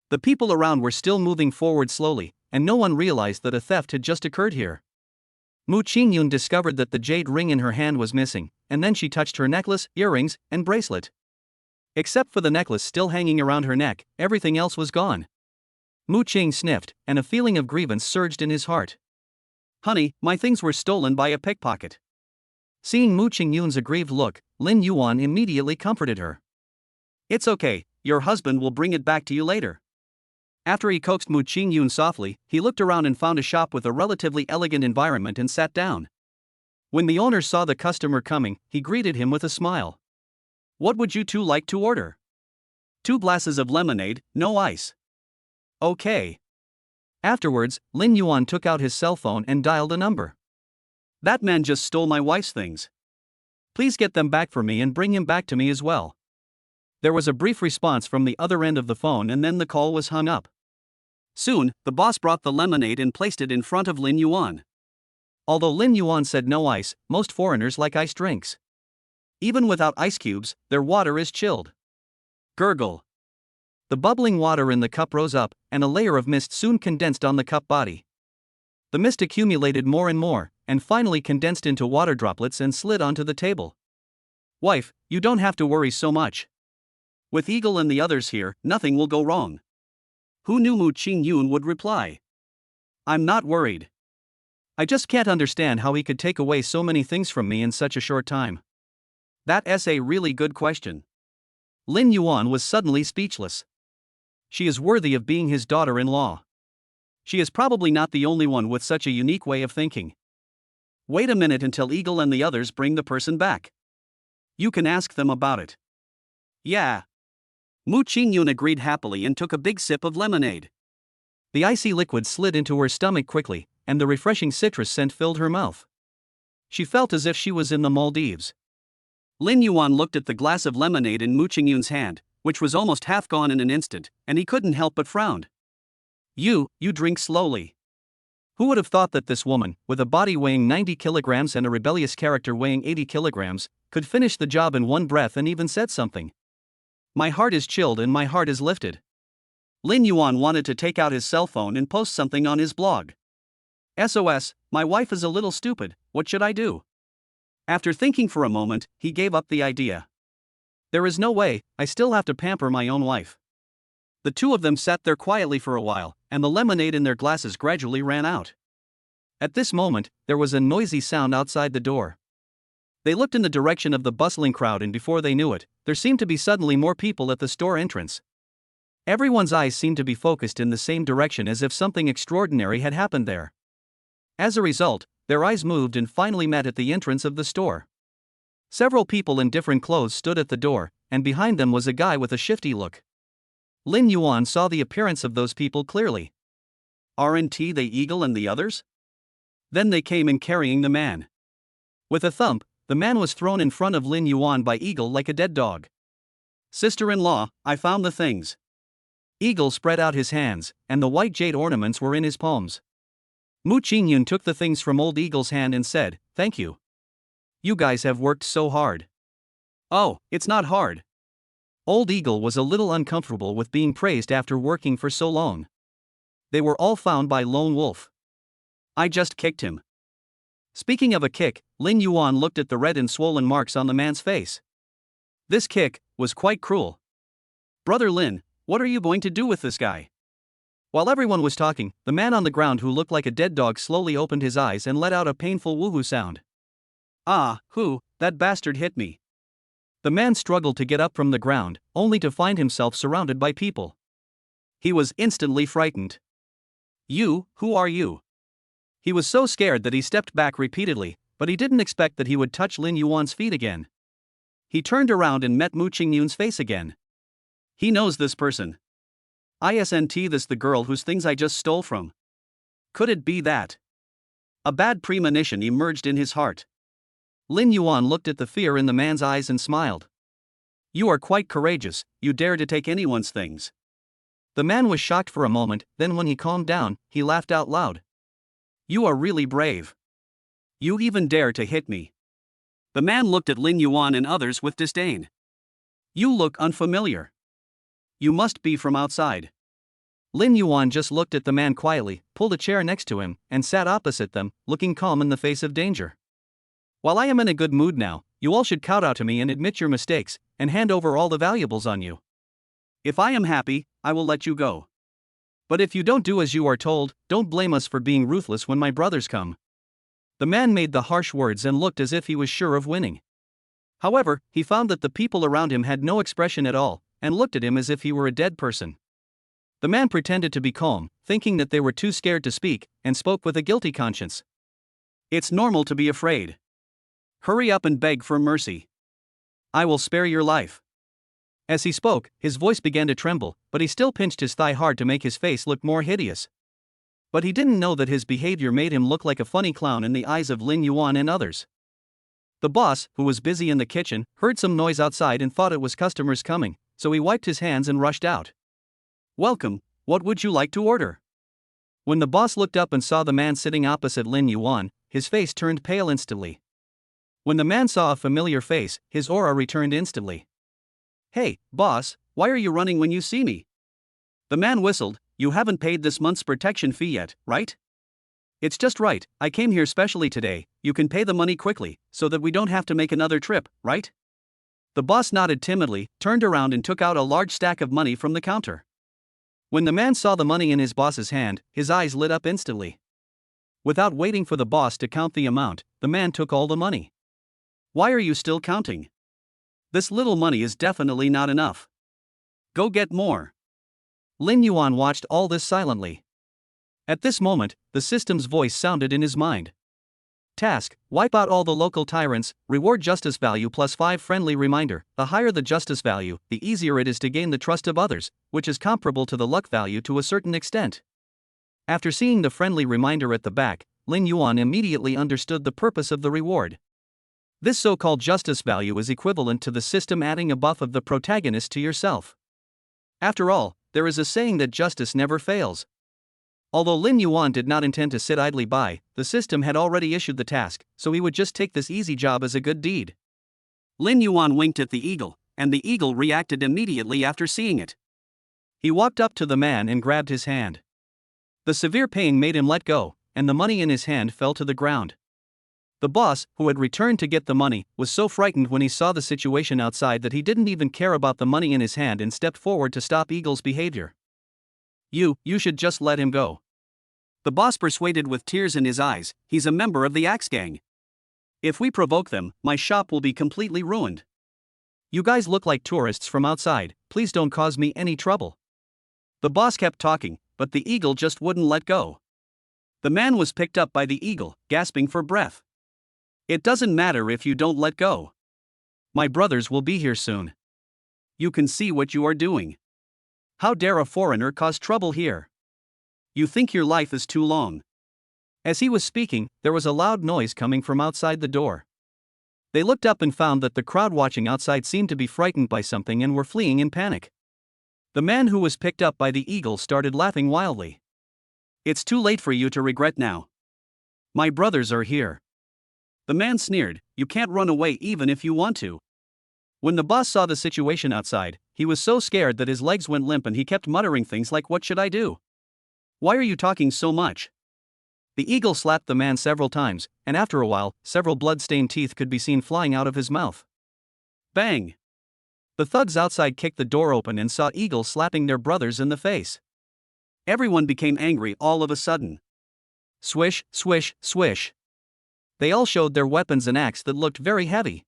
The people around were still moving forward slowly, and no one realized that a theft had just occurred here. Mu Qingyun discovered that the jade ring in her hand was missing, and then she touched her necklace, earrings, and bracelet. Except for the necklace still hanging around her neck, everything else was gone. Mu Qing sniffed, and a feeling of grievance surged in his heart. Honey, my things were stolen by a pickpocket. Seeing Mu Qingyun's aggrieved look, Lin Yuan immediately comforted her. It's okay, your husband will bring it back to you later. After he coaxed Mu Qingyun softly, he looked around and found a shop with a relatively elegant environment and sat down. When the owner saw the customer coming, he greeted him with a smile. What would you two like to order? 2 glasses of lemonade, no ice. Okay. Afterwards, Lin Yuan took out his cell phone and dialed a number. That man just stole my wife's things. Please get them back for me and bring him back to me as well. There was a brief response from the other end of the phone and then the call was hung up. Soon, the boss brought the lemonade and placed it in front of Lin Yuan. Although Lin Yuan said no ice, most foreigners like iced drinks. Even without ice cubes, their water is chilled. Gurgle. The bubbling water in the cup rose up, and a layer of mist soon condensed on the cup body. The mist accumulated more and more, and finally condensed into water droplets and slid onto the table. Wife, you don't have to worry so much. With Eagle and the others here, nothing will go wrong. Who knew Mu Qingyun would reply? I'm not worried. I just can't understand how he could take away so many things from me in such a short time. That's a really good question. Lin Yuan was suddenly speechless. She is worthy of being his daughter-in-law. She is probably not the only one with such a unique way of thinking. Wait a minute until Eagle and the others bring the person back. You can ask them about it. Yeah. Mu Qingyun agreed happily and took a big sip of lemonade. The icy liquid slid into her stomach quickly, and the refreshing citrus scent filled her mouth. She felt as if she was in the Maldives. Lin Yuan looked at the glass of lemonade in Mu Qingyun's hand, which was almost half gone in an instant, and he couldn't help but frown. You drink slowly. Who would have thought that this woman, with a body weighing 90 kilograms and a rebellious character weighing 80 kilograms, could finish the job in one breath and even said something? My heart is chilled and my heart is lifted. Lin Yuan wanted to take out his cell phone and post something on his blog. SOS, my wife is a little stupid, what should I do? After thinking for a moment, he gave up the idea. There is no way, I still have to pamper my own wife. The two of them sat there quietly for a while, and the lemonade in their glasses gradually ran out. At this moment, there was a noisy sound outside the door. They looked in the direction of the bustling crowd, and before they knew it, there seemed to be suddenly more people at the store entrance. Everyone's eyes seemed to be focused in the same direction as if something extraordinary had happened there. As a result, their eyes moved and finally met at the entrance of the store. Several people in different clothes stood at the door, and behind them was a guy with a shifty look. Lin Yuan saw the appearance of those people clearly. Aren't they Eagle and the others? Then they came in carrying the man. With a thump, the man was thrown in front of Lin Yuan by Eagle like a dead dog. Sister-in-law, I found the things. Eagle spread out his hands, and the white jade ornaments were in his palms. Mu Qingyun took the things from old Eagle's hand and said, "Thank you. You guys have worked so hard." "Oh, it's not hard." Old Eagle was a little uncomfortable with being praised after working for so long. They were all found by Lone Wolf. I just kicked him. Speaking of a kick, Lin Yuan looked at the red and swollen marks on the man's face. This kick was quite cruel. Brother Lin, what are you going to do with this guy? While everyone was talking, the man on the ground who looked like a dead dog slowly opened his eyes and let out a painful woohoo sound. That bastard hit me. The man struggled to get up from the ground, only to find himself surrounded by people. He was instantly frightened. Who are you? He was so scared that he stepped back repeatedly, but he didn't expect that he would touch Lin Yuan's feet again. He turned around and met Mu Qingyun's face again. He knows this person. Isn't this the girl whose things I just stole from? Could it be that? A bad premonition emerged in his heart. Lin Yuan looked at the fear in the man's eyes and smiled. You are quite courageous, you dare to take anyone's things. The man was shocked for a moment, then when he calmed down, he laughed out loud. You are really brave. You even dare to hit me. The man looked at Lin Yuan and others with disdain. You look unfamiliar. You must be from outside. Lin Yuan just looked at the man quietly, pulled a chair next to him, and sat opposite them, looking calm in the face of danger. While I am in a good mood now, you all should kowtow to me and admit your mistakes, and hand over all the valuables on you. If I am happy, I will let you go. But if you don't do as you are told, don't blame us for being ruthless when my brothers come. The man made the harsh words and looked as if he was sure of winning. However, he found that the people around him had no expression at all, and looked at him as if he were a dead person. The man pretended to be calm, thinking that they were too scared to speak, and spoke with a guilty conscience. It's normal to be afraid. Hurry up and beg for mercy. I will spare your life. As he spoke, his voice began to tremble, but he still pinched his thigh hard to make his face look more hideous. But he didn't know that his behavior made him look like a funny clown in the eyes of Lin Yuan and others. The boss, who was busy in the kitchen, heard some noise outside and thought it was customers coming, so he wiped his hands and rushed out. Welcome, what would you like to order? When the boss looked up and saw the man sitting opposite Lin Yuan, his face turned pale instantly. When the man saw a familiar face, his aura returned instantly. Hey, boss, why are you running when you see me? The man whistled. You haven't paid this month's protection fee yet, right? It's just right, I came here specially today, you can pay the money quickly, so that we don't have to make another trip, right? The boss nodded timidly, turned around and took out a large stack of money from the counter. When the man saw the money in his boss's hand, his eyes lit up instantly. Without waiting for the boss to count the amount, the man took all the money. Why are you still counting? This little money is definitely not enough. Go get more. Lin Yuan watched all this silently. At this moment, the system's voice sounded in his mind. Task: wipe out all the local tyrants, reward justice value plus 5 friendly reminder. The higher the justice value, the easier it is to gain the trust of others, which is comparable to the luck value to a certain extent. After seeing the friendly reminder at the back, Lin Yuan immediately understood the purpose of the reward. This so-called justice value is equivalent to the system adding a buff of the protagonist to yourself. After all, there is a saying that justice never fails. Although Lin Yuan did not intend to sit idly by, the system had already issued the task, so he would just take this easy job as a good deed. Lin Yuan winked at the eagle, and the eagle reacted immediately after seeing it. He walked up to the man and grabbed his hand. The severe pain made him let go, and the money in his hand fell to the ground. The boss, who had returned to get the money, was so frightened when he saw the situation outside that he didn't even care about the money in his hand and stepped forward to stop Eagle's behavior. You should just let him go. The boss persuaded with tears in his eyes. He's a member of the Axe Gang. If we provoke them, my shop will be completely ruined. You guys look like tourists from outside, please don't cause me any trouble. The boss kept talking, but the eagle just wouldn't let go. The man was picked up by the eagle, gasping for breath. It doesn't matter if you don't let go. My brothers will be here soon. You can see what you are doing. How dare a foreigner cause trouble here? You think your life is too long. As he was speaking, there was a loud noise coming from outside the door. They looked up and found that the crowd watching outside seemed to be frightened by something and were fleeing in panic. The man who was picked up by the eagle started laughing wildly. It's too late for you to regret now. My brothers are here. The man sneered, you can't run away even if you want to. When the boss saw the situation outside, he was so scared that his legs went limp and he kept muttering things like, what should I do? Why are you talking so much? The eagle slapped the man several times, and after a while, several blood-stained teeth could be seen flying out of his mouth. Bang! The thugs outside kicked the door open and saw Eagle slapping their brothers in the face. Everyone became angry all of a sudden. Swish, swish, swish. They all showed their weapons and axe that looked very heavy.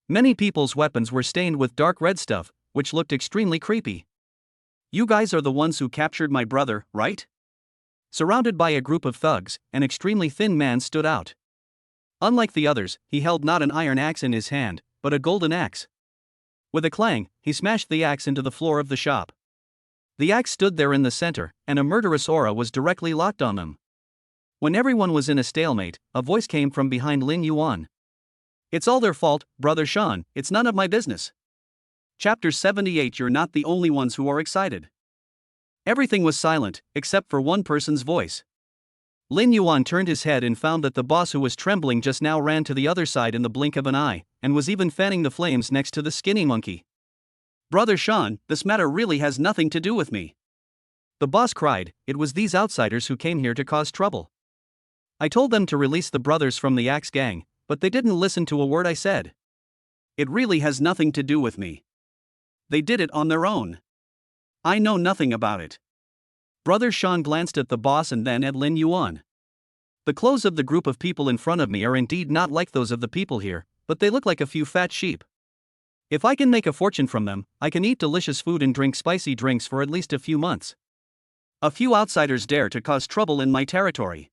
Many people's weapons were stained with dark red stuff, which looked extremely creepy. You guys are the ones who captured my brother, right? Surrounded by a group of thugs, an extremely thin man stood out. Unlike the others, he held not an iron axe in his hand, but a golden axe. With a clang, he smashed the axe into the floor of the shop. The axe stood there in the center, and a murderous aura was directly locked on them. When everyone was in a stalemate, a voice came from behind Lin Yuan. It's all their fault, Brother Sean, it's none of my business. Chapter 78. You're not the only ones who are excited. Everything was silent, except for one person's voice. Lin Yuan turned his head and found that the boss, who was trembling just now, ran to the other side in the blink of an eye, and was even fanning the flames next to the skinny monkey. Brother Sean, this matter really has nothing to do with me. The boss cried. It was these outsiders who came here to cause trouble. I told them to release the brothers from the Axe gang, but they didn't listen to a word I said. It really has nothing to do with me. They did it on their own. I know nothing about it. Brother Sean glanced at the boss and then at Lin Yuan. The clothes of the group of people in front of me are indeed not like those of the people here, but they look like a few fat sheep. If I can make a fortune from them, I can eat delicious food and drink spicy drinks for at least a few months. A few outsiders dare to cause trouble in my territory.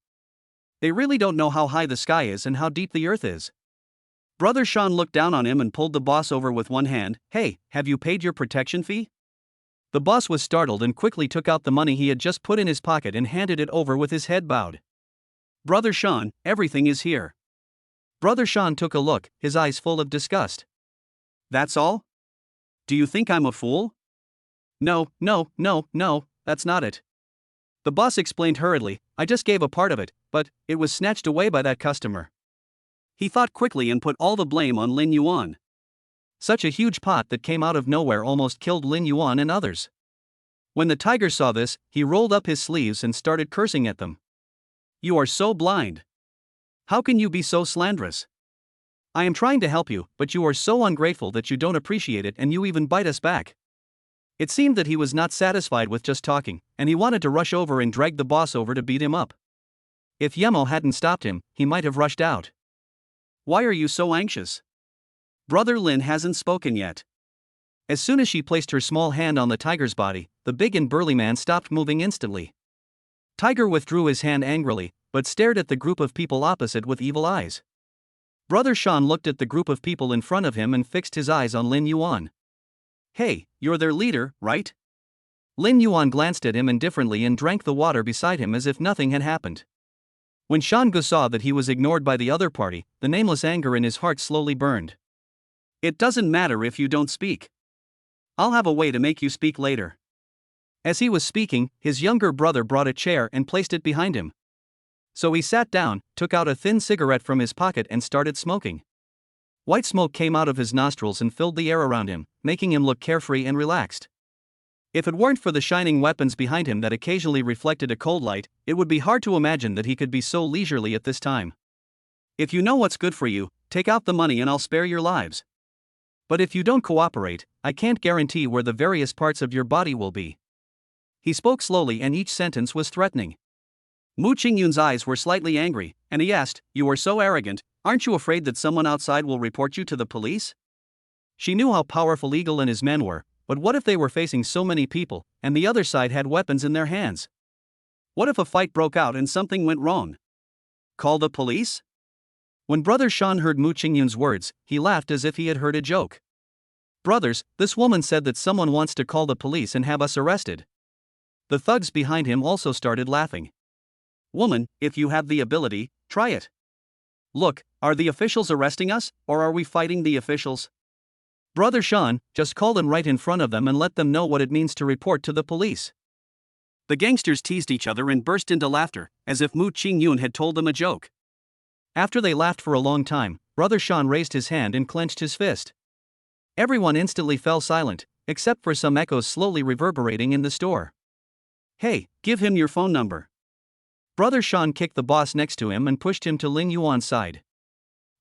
They really don't know how high the sky is and how deep the earth is. Brother Sean looked down on him and pulled the boss over with one hand. Hey, have you paid your protection fee? The boss was startled and quickly took out the money he had just put in his pocket and handed it over with his head bowed. Brother Sean, everything is here. Brother Sean took a look, his eyes full of disgust. That's all? Do you think I'm a fool? No, that's not it. The boss explained hurriedly. I just gave a part of it, but it was snatched away by that customer. He thought quickly and put all the blame on Lin Yuan. Such a huge pot that came out of nowhere almost killed Lin Yuan and others. When the tiger saw this, he rolled up his sleeves and started cursing at them. You are so blind. How can you be so slanderous? I am trying to help you, but you are so ungrateful that you don't appreciate it and you even bite us back. It seemed that he was not satisfied with just talking, and he wanted to rush over and drag the boss over to beat him up. If Yemo hadn't stopped him, he might have rushed out. Why are you so anxious? Brother Lin hasn't spoken yet. As soon as she placed her small hand on the tiger's body, the big and burly man stopped moving instantly. Tiger withdrew his hand angrily, but stared at the group of people opposite with evil eyes. Brother Sean looked at the group of people in front of him and fixed his eyes on Lin Yuan. Hey, you're their leader, right? Lin Yuan glanced at him indifferently and drank the water beside him as if nothing had happened. When Shangu saw that he was ignored by the other party, the nameless anger in his heart slowly burned. It doesn't matter if you don't speak. I'll have a way to make you speak later. As he was speaking, his younger brother brought a chair and placed it behind him. So he sat down, took out a thin cigarette from his pocket and started smoking. White smoke came out of his nostrils and filled the air around him, making him look carefree and relaxed. If it weren't for the shining weapons behind him that occasionally reflected a cold light, it would be hard to imagine that he could be so leisurely at this time. If you know what's good for you, take out the money and I'll spare your lives. But if you don't cooperate, I can't guarantee where the various parts of your body will be. He spoke slowly and each sentence was threatening. Mu Qingyun's eyes were slightly angry, and he asked, You are so arrogant, aren't you afraid that someone outside will report you to the police? She knew how powerful Eagle and his men were, but what if they were facing so many people, and the other side had weapons in their hands? What if a fight broke out and something went wrong? Call the police? When Brother Sean heard Mu Qingyun's words, he laughed as if he had heard a joke. Brothers, this woman said that someone wants to call the police and have us arrested. The thugs behind him also started laughing. Woman, if you have the ability, try it. Look, are the officials arresting us, or are we fighting the officials? Brother Sean, just call them right in front of them and let them know what it means to report to the police. The gangsters teased each other and burst into laughter, as if Mu Qingyun had told them a joke. After they laughed for a long time, Brother Sean raised his hand and clenched his fist. Everyone instantly fell silent, except for some echoes slowly reverberating in the store. Hey, give him your phone number. Brother Sean kicked the boss next to him and pushed him to Lin Yuan's side.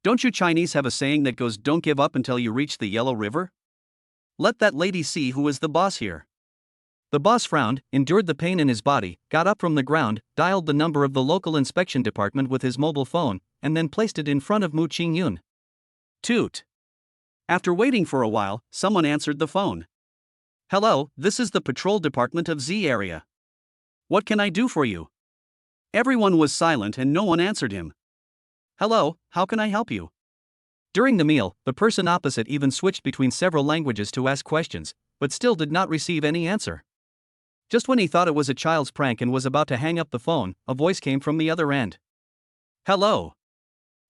Don't you Chinese have a saying that goes, don't give up until you reach the Yellow River? Let that lady see who is the boss here. The boss frowned, endured the pain in his body, got up from the ground, dialed the number of the local inspection department with his mobile phone, and then placed it in front of Mu Qingyun. Toot. After waiting for a while, someone answered the phone. Hello, this is the patrol department of Z area. What can I do for you? Everyone was silent and no one answered him. Hello, how can I help you? During the meal, the person opposite even switched between several languages to ask questions, but still did not receive any answer. Just when he thought it was a child's prank and was about to hang up the phone, a voice came from the other end. "Hello."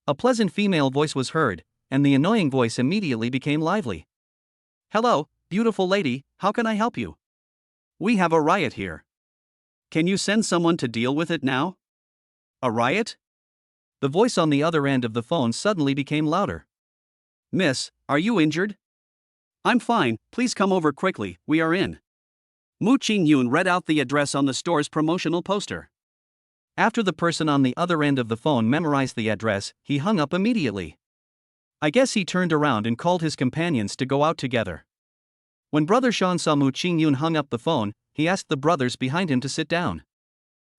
A pleasant female voice was heard, and the annoying voice immediately became lively. "Hello, beautiful lady, how can I help you? We have a riot here. Can you send someone to deal with it now?" "A riot?" The voice on the other end of the phone suddenly became louder. "Miss, are you injured?" "I'm fine, please come over quickly, we are in." Mu Qing-yun read out the address on the store's promotional poster. After the person on the other end of the phone memorized the address, he hung up immediately. I guess he turned around and called his companions to go out together. When Brother Sean saw Mu Qing-yun hung up the phone, he asked the brothers behind him to sit down.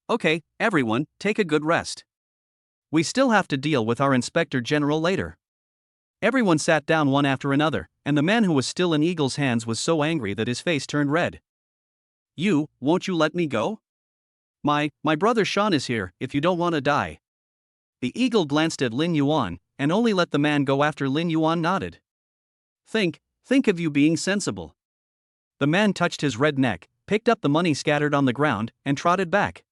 "Okay, everyone, take a good rest. We still have to deal with our Inspector General later." Everyone sat down one after another, and the man who was still in Eagle's hands was so angry that his face turned red. Won't you let me go? My brother Sean is here, if you don't want to die." The Eagle glanced at Lin Yuan, and only let the man go after Lin Yuan nodded. Think of you being sensible." The man touched his red neck, picked up the money scattered on the ground, and trotted back.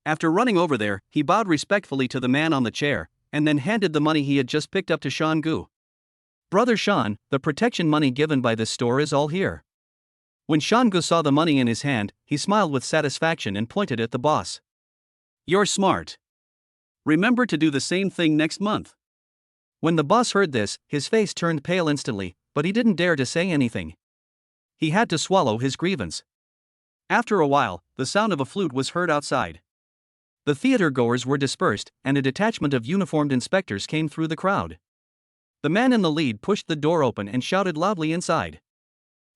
After running over there, he bowed respectfully to the man on the chair, and then handed the money he had just picked up to Sean Gu. "Brother Sean, the protection money given by this store is all here." When Sean Gu saw the money in his hand, he smiled with satisfaction and pointed at the boss. "You're smart. Remember to do the same thing next month." When the boss heard this, his face turned pale instantly, but he didn't dare to say anything. He had to swallow his grievance. After a while, the sound of a flute was heard outside. The theater goers were dispersed, and a detachment of uniformed inspectors came through the crowd. The man in the lead pushed the door open and shouted loudly inside.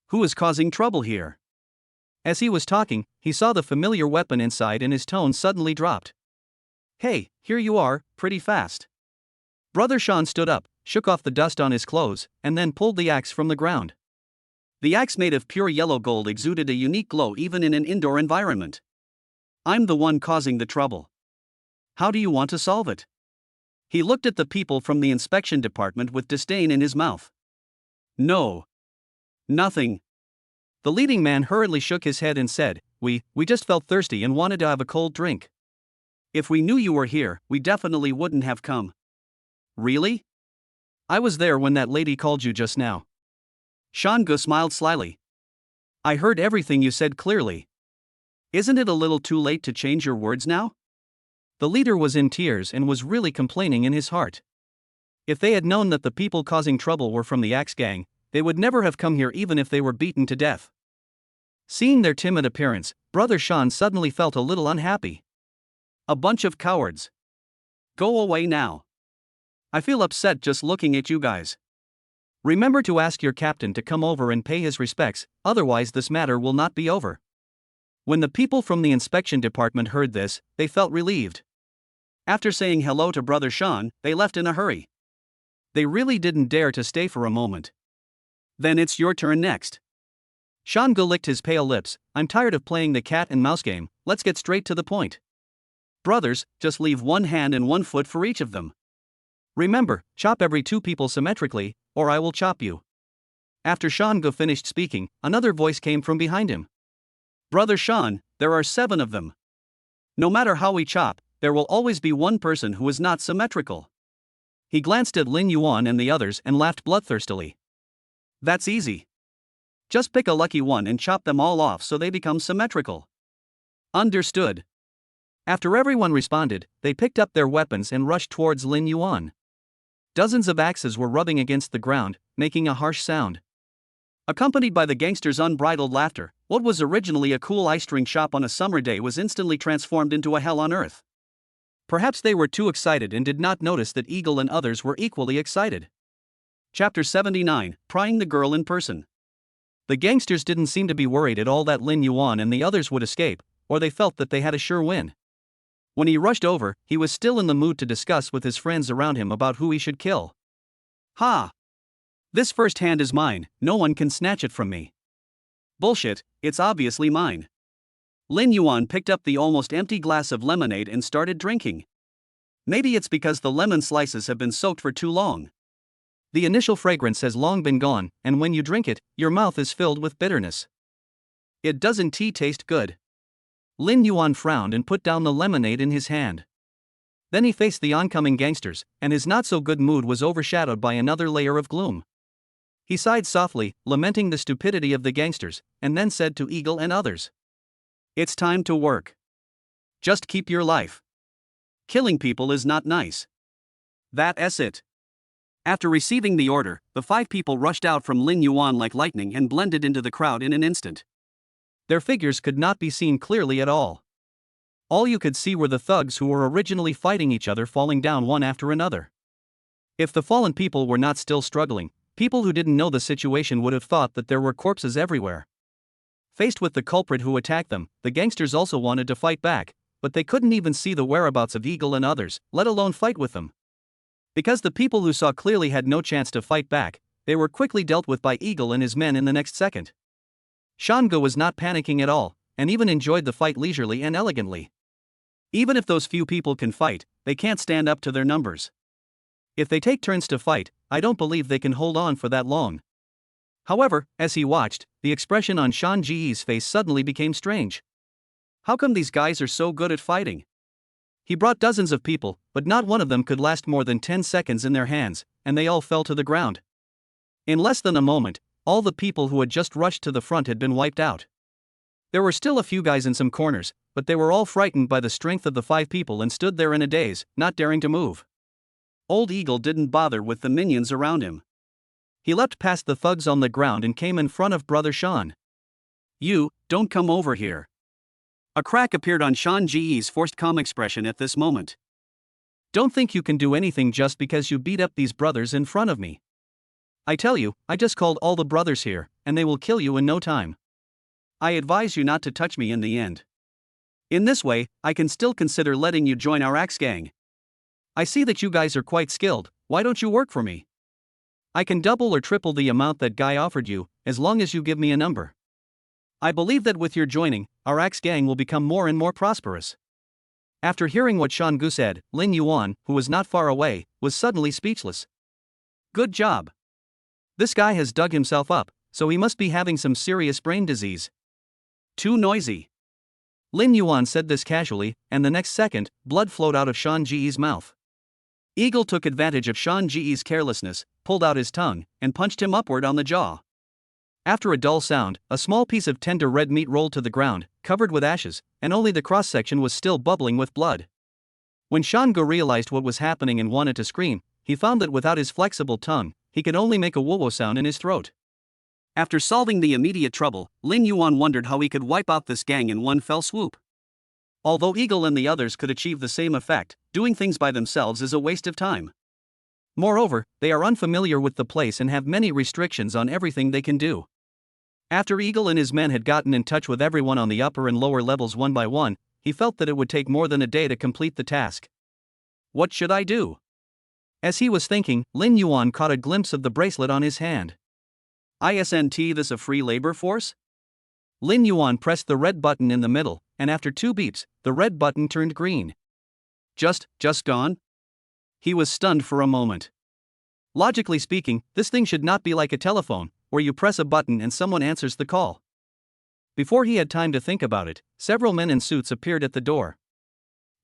"Who is causing trouble here?" As he was talking, he saw the familiar weapon inside and his tone suddenly dropped. "Hey, here you are, pretty fast." Brother Sean stood up, shook off the dust on his clothes, and then pulled the axe from the ground. The axe made of pure yellow gold exuded a unique glow even in an indoor environment. "I'm the one causing the trouble. How do you want to solve it?" He looked at the people from the inspection department with disdain in his mouth. "No. Nothing." The leading man hurriedly shook his head and said, We just felt thirsty and wanted to have a cold drink. If we knew you were here, we definitely wouldn't have come." "Really? I was there when that lady called you just now." Sean Gu smiled slyly. "I heard everything you said clearly. Isn't it a little too late to change your words now?" The leader was in tears and was really complaining in his heart. If they had known that the people causing trouble were from the Axe Gang, they would never have come here even if they were beaten to death. Seeing their timid appearance, Brother Sean suddenly felt a little unhappy. "A bunch of cowards. Go away now. I feel upset just looking at you guys. Remember to ask your captain to come over and pay his respects, otherwise this matter will not be over." When the people from the inspection department heard this, they felt relieved. After saying hello to Brother Sean, they left in a hurry. They really didn't dare to stay for a moment. "Then it's your turn next." Sean Gu licked his pale lips. "I'm tired of playing the cat and mouse game, let's get straight to the point. Brothers, just leave one hand and one foot for each of them. Remember, chop every two people symmetrically, or I will chop you." After Sean Gu finished speaking, another voice came from behind him. "Brother Sean, there are 7 of them. No matter how we chop, there will always be one person who is not symmetrical." He glanced at Lin Yuan and the others and laughed bloodthirstily. "That's easy. Just pick a lucky one and chop them all off so they become symmetrical." "Understood." After everyone responded, they picked up their weapons and rushed towards Lin Yuan. Dozens of axes were rubbing against the ground, making a harsh sound. Accompanied by the gangsters' unbridled laughter, what was originally a cool ice drink shop on a summer day was instantly transformed into a hell on earth. Perhaps they were too excited and did not notice that Eagle and others were equally excited. Chapter 79, Prying the Girl in Person. The gangsters didn't seem to be worried at all that Lin Yuan and the others would escape, or they felt that they had a sure win. When he rushed over, he was still in the mood to discuss with his friends around him about who he should kill. "Ha! This first hand is mine, no one can snatch it from me." "Bullshit, it's obviously mine." Lin Yuan picked up the almost empty glass of lemonade and started drinking. "Maybe it's because the lemon slices have been soaked for too long. The initial fragrance has long been gone, and when you drink it, your mouth is filled with bitterness. It doesn't taste good. Lin Yuan frowned and put down the lemonade in his hand. Then he faced the oncoming gangsters, and his not-so-good mood was overshadowed by another layer of gloom. He sighed softly, lamenting the stupidity of the gangsters, and then said to Eagle and others, "It's time to work. Just keep your life. Killing people is not nice. That's it." After receiving the order, the 5 people rushed out from Lin Yuan like lightning and blended into the crowd in an instant. Their figures could not be seen clearly at all. All you could see were the thugs who were originally fighting each other falling down one after another. If the fallen people were not still struggling, people who didn't know the situation would have thought that there were corpses everywhere. Faced with the culprit who attacked them, the gangsters also wanted to fight back, but they couldn't even see the whereabouts of Eagle and others, let alone fight with them. Because the people who saw clearly had no chance to fight back, they were quickly dealt with by Eagle and his men in the next second. Shango was not panicking at all, and even enjoyed the fight leisurely and elegantly. Even if those few people can fight, they can't stand up to their numbers. If they take turns to fight, I don't believe they can hold on for that long. However, as he watched, the expression on Shan Ji's face suddenly became strange. How come these guys are so good at fighting? He brought dozens of people, but not one of them could last more than 10 seconds in their hands, and they all fell to the ground. In less than a moment, all the people who had just rushed to the front had been wiped out. There were still a few guys in some corners, but they were all frightened by the strength of the 5 people and stood there in a daze, not daring to move. Old Eagle didn't bother with the minions around him. He leapt past the thugs on the ground and came in front of Brother Shan. "You, don't come over here." A crack appeared on Shan Ji's forced calm expression at this moment. "Don't think you can do anything just because you beat up these brothers in front of me. I tell you, I just called all the brothers here, and they will kill you in no time. I advise you not to touch me in the end. In this way, I can still consider letting you join our axe gang. I see that you guys are quite skilled, why don't you work for me? I can double or triple the amount that guy offered you, as long as you give me a number. I believe that with your joining, our axe gang will become more and more prosperous." After hearing what Shangu said, Lin Yuan, who was not far away, was suddenly speechless. "Good job. This guy has dug himself up, so he must be having some serious brain disease. Too noisy." Lin Yuan said this casually, and the next second, blood flowed out of Shan Ji's mouth. Eagle took advantage of Shan Ji's carelessness, pulled out his tongue, and punched him upward on the jaw. After a dull sound, a small piece of tender red meat rolled to the ground, covered with ashes, and only the cross-section was still bubbling with blood. When Shango realized what was happening and wanted to scream, he found that without his flexible tongue, he could only make a woo-woo sound in his throat. After solving the immediate trouble, Lin Yuan wondered how he could wipe out this gang in one fell swoop. Although Eagle and the others could achieve the same effect, doing things by themselves is a waste of time. Moreover, they are unfamiliar with the place and have many restrictions on everything they can do. After Eagle and his men had gotten in touch with everyone on the upper and lower levels one by one, he felt that it would take more than a day to complete the task. What should I do? As he was thinking, Lin Yuan caught a glimpse of the bracelet on his hand. Isn't this a free labor force? Lin Yuan pressed the red button in the middle, and after 2 beeps, the red button turned green. Just gone? He was stunned for a moment. Logically speaking, this thing should not be like a telephone, where you press a button and someone answers the call. Before he had time to think about it, several men in suits appeared at the door.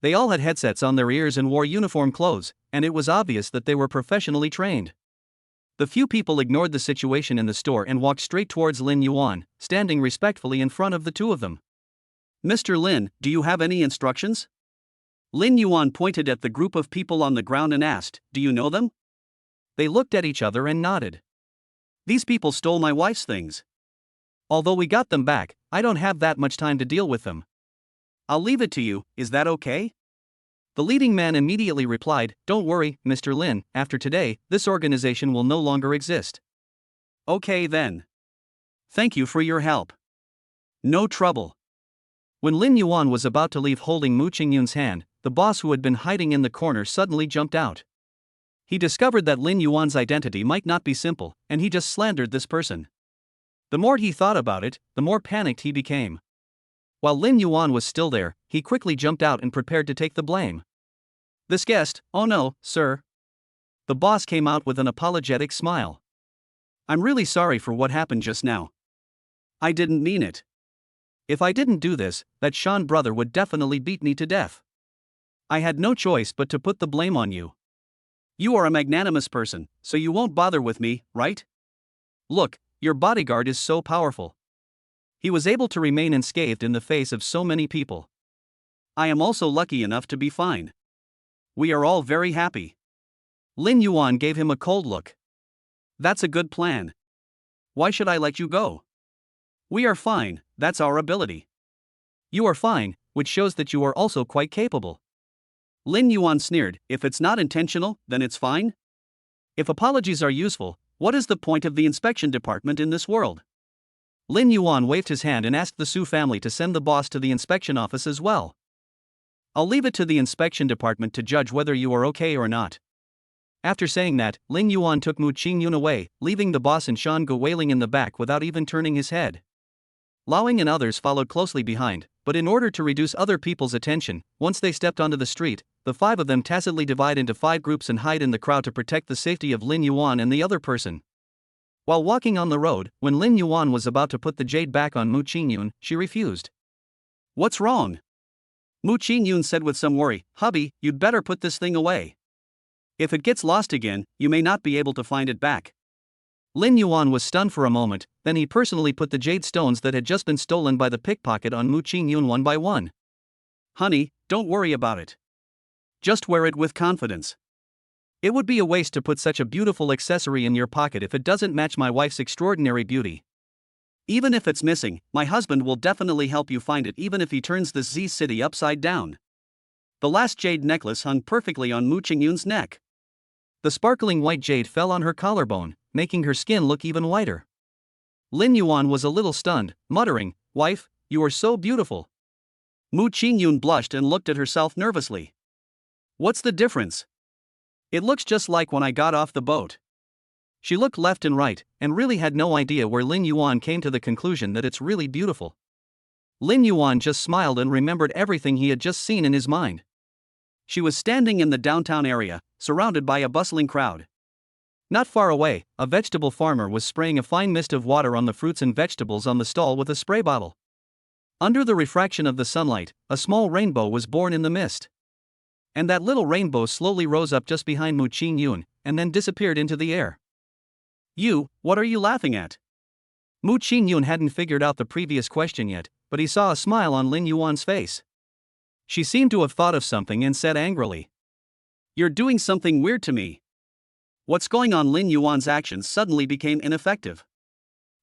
They all had headsets on their ears and wore uniform clothes, and it was obvious that they were professionally trained. The few people ignored the situation in the store and walked straight towards Lin Yuan, standing respectfully in front of the 2 of them. "Mr. Lin, do you have any instructions?" Lin Yuan pointed at the group of people on the ground and asked, "Do you know them?" They looked at each other and nodded. "These people stole my wife's things. Although we got them back, I don't have that much time to deal with them. I'll leave it to you, is that okay?" The leading man immediately replied, "Don't worry, Mr. Lin, after today, this organization will no longer exist." "Okay then. Thank you for your help." "No trouble." When Lin Yuan was about to leave holding Mu Qingyun's hand, the boss who had been hiding in the corner suddenly jumped out. He discovered that Lin Yuan's identity might not be simple, and he just slandered this person. The more he thought about it, the more panicked he became. While Lin Yuan was still there, he quickly jumped out and prepared to take the blame. "This guest, oh no, sir. The boss came out with an apologetic smile. I'm really sorry for what happened just now. I didn't mean it. If I didn't do this, that Sean brother would definitely beat me to death. I had no choice but to put the blame on you. You are a magnanimous person, so you won't bother with me, right? Look, your bodyguard is so powerful. He was able to remain unscathed in the face of so many people. I am also lucky enough to be fine. We are all very happy. Lin Yuan gave him a cold look. That's a good plan. Why should I let you go? We are fine, that's our ability. You are fine, which shows that you are also quite capable. Lin Yuan sneered, if it's not intentional, then it's fine? If apologies are useful, what is the point of the inspection department in this world? Lin Yuan waved his hand and asked the Su family to send the boss to the inspection office as well. I'll leave it to the inspection department to judge whether you are okay or not. After saying that, Lin Yuan took Mu Qingyun away, leaving the boss and Shan Gu wailing in the back without even turning his head. Lauing and others followed closely behind, but in order to reduce other people's attention, once they stepped onto the street, the five of them tacitly divide into 5 groups and hide in the crowd to protect the safety of Lin Yuan and the other person. While walking on the road, when Lin Yuan was about to put the jade back on Mu Qingyun, she refused. What's wrong? Mu Qingyun said with some worry, hubby, you'd better put this thing away. If it gets lost again, you may not be able to find it back. Lin Yuan was stunned for a moment, then he personally put the jade stones that had just been stolen by the pickpocket on Mu Qingyun one by one. Honey, don't worry about it. Just wear it with confidence. It would be a waste to put such a beautiful accessory in your pocket if it doesn't match my wife's extraordinary beauty. Even if it's missing, my husband will definitely help you find it even if he turns this Z city upside down. The last jade necklace hung perfectly on Mu Qingyun's neck. The sparkling white jade fell on her collarbone, making her skin look even whiter. Lin Yuan was a little stunned, muttering, wife, you are so beautiful. Mu Qingyun blushed and looked at herself nervously. What's the difference? It looks just like when I got off the boat. She looked left and right, and really had no idea where Lin Yuan came to the conclusion that it's really beautiful. Lin Yuan just smiled and remembered everything he had just seen in his mind. She was standing in the downtown area, surrounded by a bustling crowd. Not far away, a vegetable farmer was spraying a fine mist of water on the fruits and vegetables on the stall with a spray bottle. Under the refraction of the sunlight, a small rainbow was born in the mist. And that little rainbow slowly rose up just behind Mu Qingyun, and then disappeared into the air. You, what are you laughing at? Mu Qingyun hadn't figured out the previous question yet, but he saw a smile on Lin Yuan's face. She seemed to have thought of something and said angrily, you're doing something weird to me. What's going on? Lin Yuan's actions suddenly became ineffective.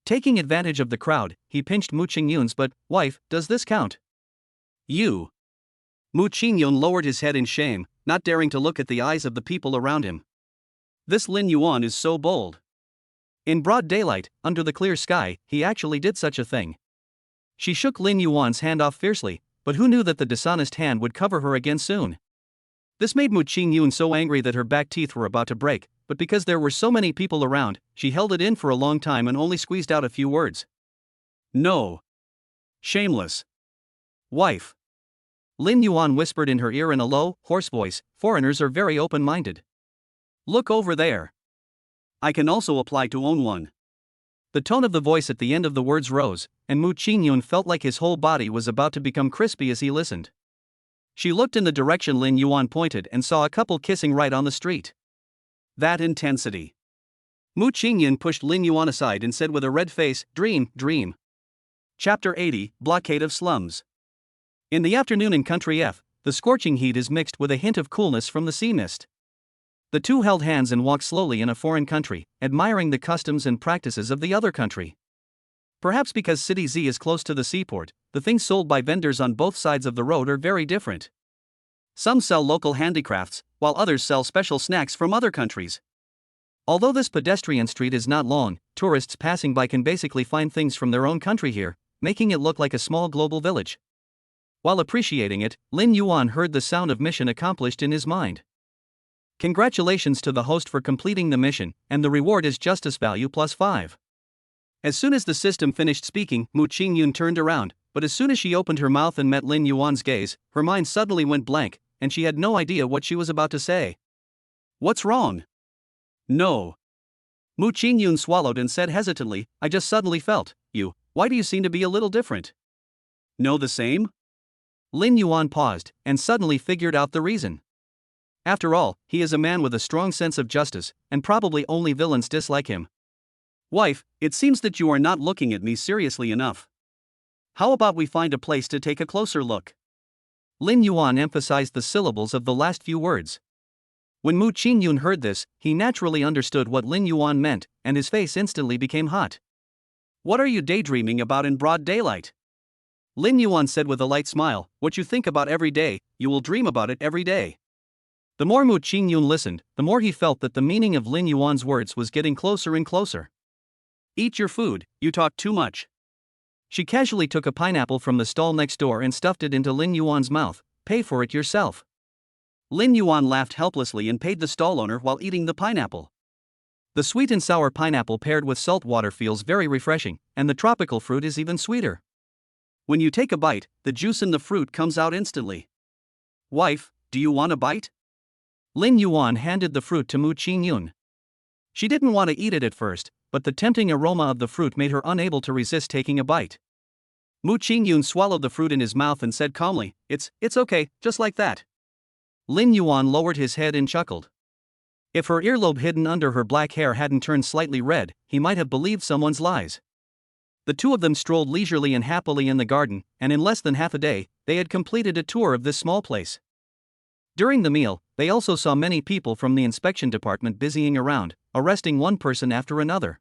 Taking advantage of the crowd, he pinched Mu Qingyun's but, wife, does this count? You. Mu Qingyun lowered his head in shame, not daring to look at the eyes of the people around him. This Lin Yuan is so bold. In broad daylight, under the clear sky, he actually did such a thing. She shook Lin Yuan's hand off fiercely, but who knew that the dishonest hand would cover her again soon? This made Mu Qingyun so angry that her back teeth were about to break, but because there were so many people around, she held it in for a long time and only squeezed out a few words. No. Shameless. Wife. Lin Yuan whispered in her ear in a low, hoarse voice, foreigners are very open-minded. Look over there. I can also apply to own one. The tone of the voice at the end of the words rose, and Mu Qingyun felt like his whole body was about to become crispy as he listened. She looked in the direction Lin Yuan pointed and saw a couple kissing right on the street. That intensity. Mu Qingyun pushed Lin Yuan aside and said with a red face, dream, dream. Chapter 80, Blockade of Slums. In the afternoon in Country F, the scorching heat is mixed with a hint of coolness from the sea mist. The two held hands and walked slowly in a foreign country, admiring the customs and practices of the other country. Perhaps because City Z is close to the seaport, the things sold by vendors on both sides of the road are very different. Some sell local handicrafts, while others sell special snacks from other countries. Although this pedestrian street is not long, tourists passing by can basically find things from their own country here, making it look like a small global village. While appreciating it, Lin Yuan heard the sound of mission accomplished in his mind. Congratulations to the host for completing the mission, and the reward is justice value plus 5. As soon as the system finished speaking, Mu Qingyun turned around, but as soon as she opened her mouth and met Lin Yuan's gaze, her mind suddenly went blank, and she had no idea what she was about to say. What's wrong? No. Mu Qingyun swallowed and said hesitantly, I just suddenly felt, why do you seem to be a little different? No, the same? Lin Yuan paused, and suddenly figured out the reason. After all, he is a man with a strong sense of justice, and probably only villains dislike him. Wife, it seems that you are not looking at me seriously enough. How about we find a place to take a closer look? Lin Yuan emphasized the syllables of the last few words. When Mu Qingyun heard this, he naturally understood what Lin Yuan meant, and his face instantly became hot. What are you daydreaming about in broad daylight? Lin Yuan said with a light smile, what you think about every day, you will dream about it every day. The more Mu Qingyun listened, the more he felt that the meaning of Lin Yuan's words was getting closer and closer. Eat your food, you talk too much. She casually took a pineapple from the stall next door and stuffed it into Lin Yuan's mouth. Pay for it yourself. Lin Yuan laughed helplessly and paid the stall owner while eating the pineapple. The sweet and sour pineapple paired with salt water feels very refreshing, and the tropical fruit is even sweeter. When you take a bite, the juice in the fruit comes out instantly. Wife, do you want a bite? Lin Yuan handed the fruit to Mu Qingyun. She didn't want to eat it at first, but the tempting aroma of the fruit made her unable to resist taking a bite. Mu Qingyun swallowed the fruit in his mouth and said calmly, It's okay, just like that. Lin Yuan lowered his head and chuckled. If her earlobe hidden under her black hair hadn't turned slightly red, he might have believed someone's lies. The two of them strolled leisurely and happily in the garden, and in less than half a day, they had completed a tour of this small place. During the meal, they also saw many people from the inspection department busying around, arresting one person after another.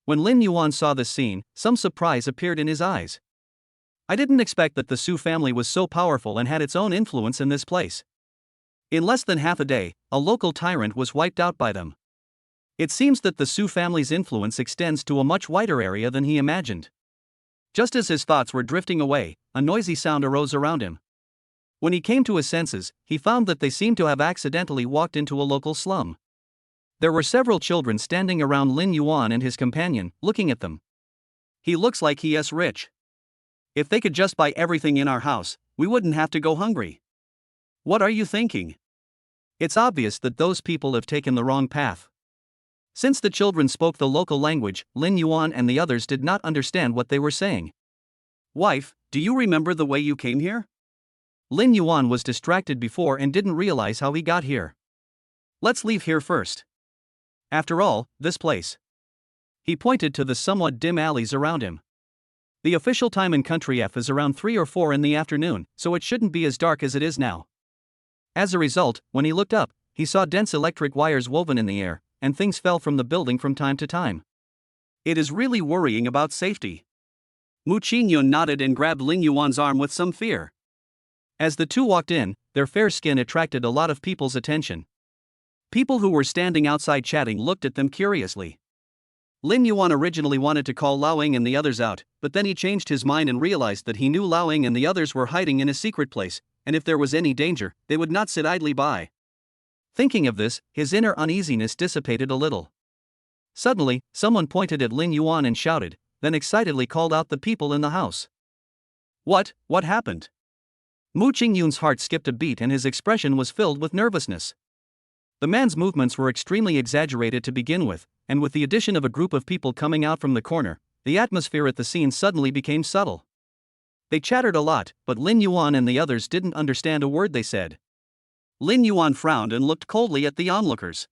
When Lin Yuan saw this scene, some surprise appeared in his eyes. I didn't expect that the Su family was so powerful and had its own influence in this place. In less than half a day, a local tyrant was wiped out by them. It seems that the Su family's influence extends to a much wider area than he imagined. Just as his thoughts were drifting away, a noisy sound arose around him. When he came to his senses, he found that they seemed to have accidentally walked into a local slum. There were several children standing around Lin Yuan and his companion, looking at them. He looks like he is rich. If they could just buy everything in our house, we wouldn't have to go hungry. What are you thinking? It's obvious that those people have taken the wrong path. Since the children spoke the local language, Lin Yuan and the others did not understand what they were saying. Wife, do you remember the way you came here? Lin Yuan was distracted before and didn't realize how he got here. Let's leave here first. After all, this place. He pointed to the somewhat dim alleys around him. The official time in Country F is around 3 or 4 in the afternoon, so it shouldn't be as dark as it is now. As a result, when he looked up, he saw dense electric wires woven in the air, and things fell from the building from time to time. It is really worrying about safety. Mu Qingyun nodded and grabbed Lin Yuan's arm with some fear. As the two walked in, their fair skin attracted a lot of people's attention. People who were standing outside chatting looked at them curiously. Lin Yuan originally wanted to call Lao Ying and the others out, but then he changed his mind and realized that he knew Lao Ying and the others were hiding in a secret place, and if there was any danger, they would not sit idly by. Thinking of this, his inner uneasiness dissipated a little. Suddenly, someone pointed at Lin Yuan and shouted, then excitedly called out the people in the house. What happened? Mu Qingyun's heart skipped a beat and his expression was filled with nervousness. The man's movements were extremely exaggerated to begin with, and with the addition of a group of people coming out from the corner, the atmosphere at the scene suddenly became subtle. They chattered a lot, but Lin Yuan and the others didn't understand a word they said. Lin Yuan frowned and looked coldly at the onlookers.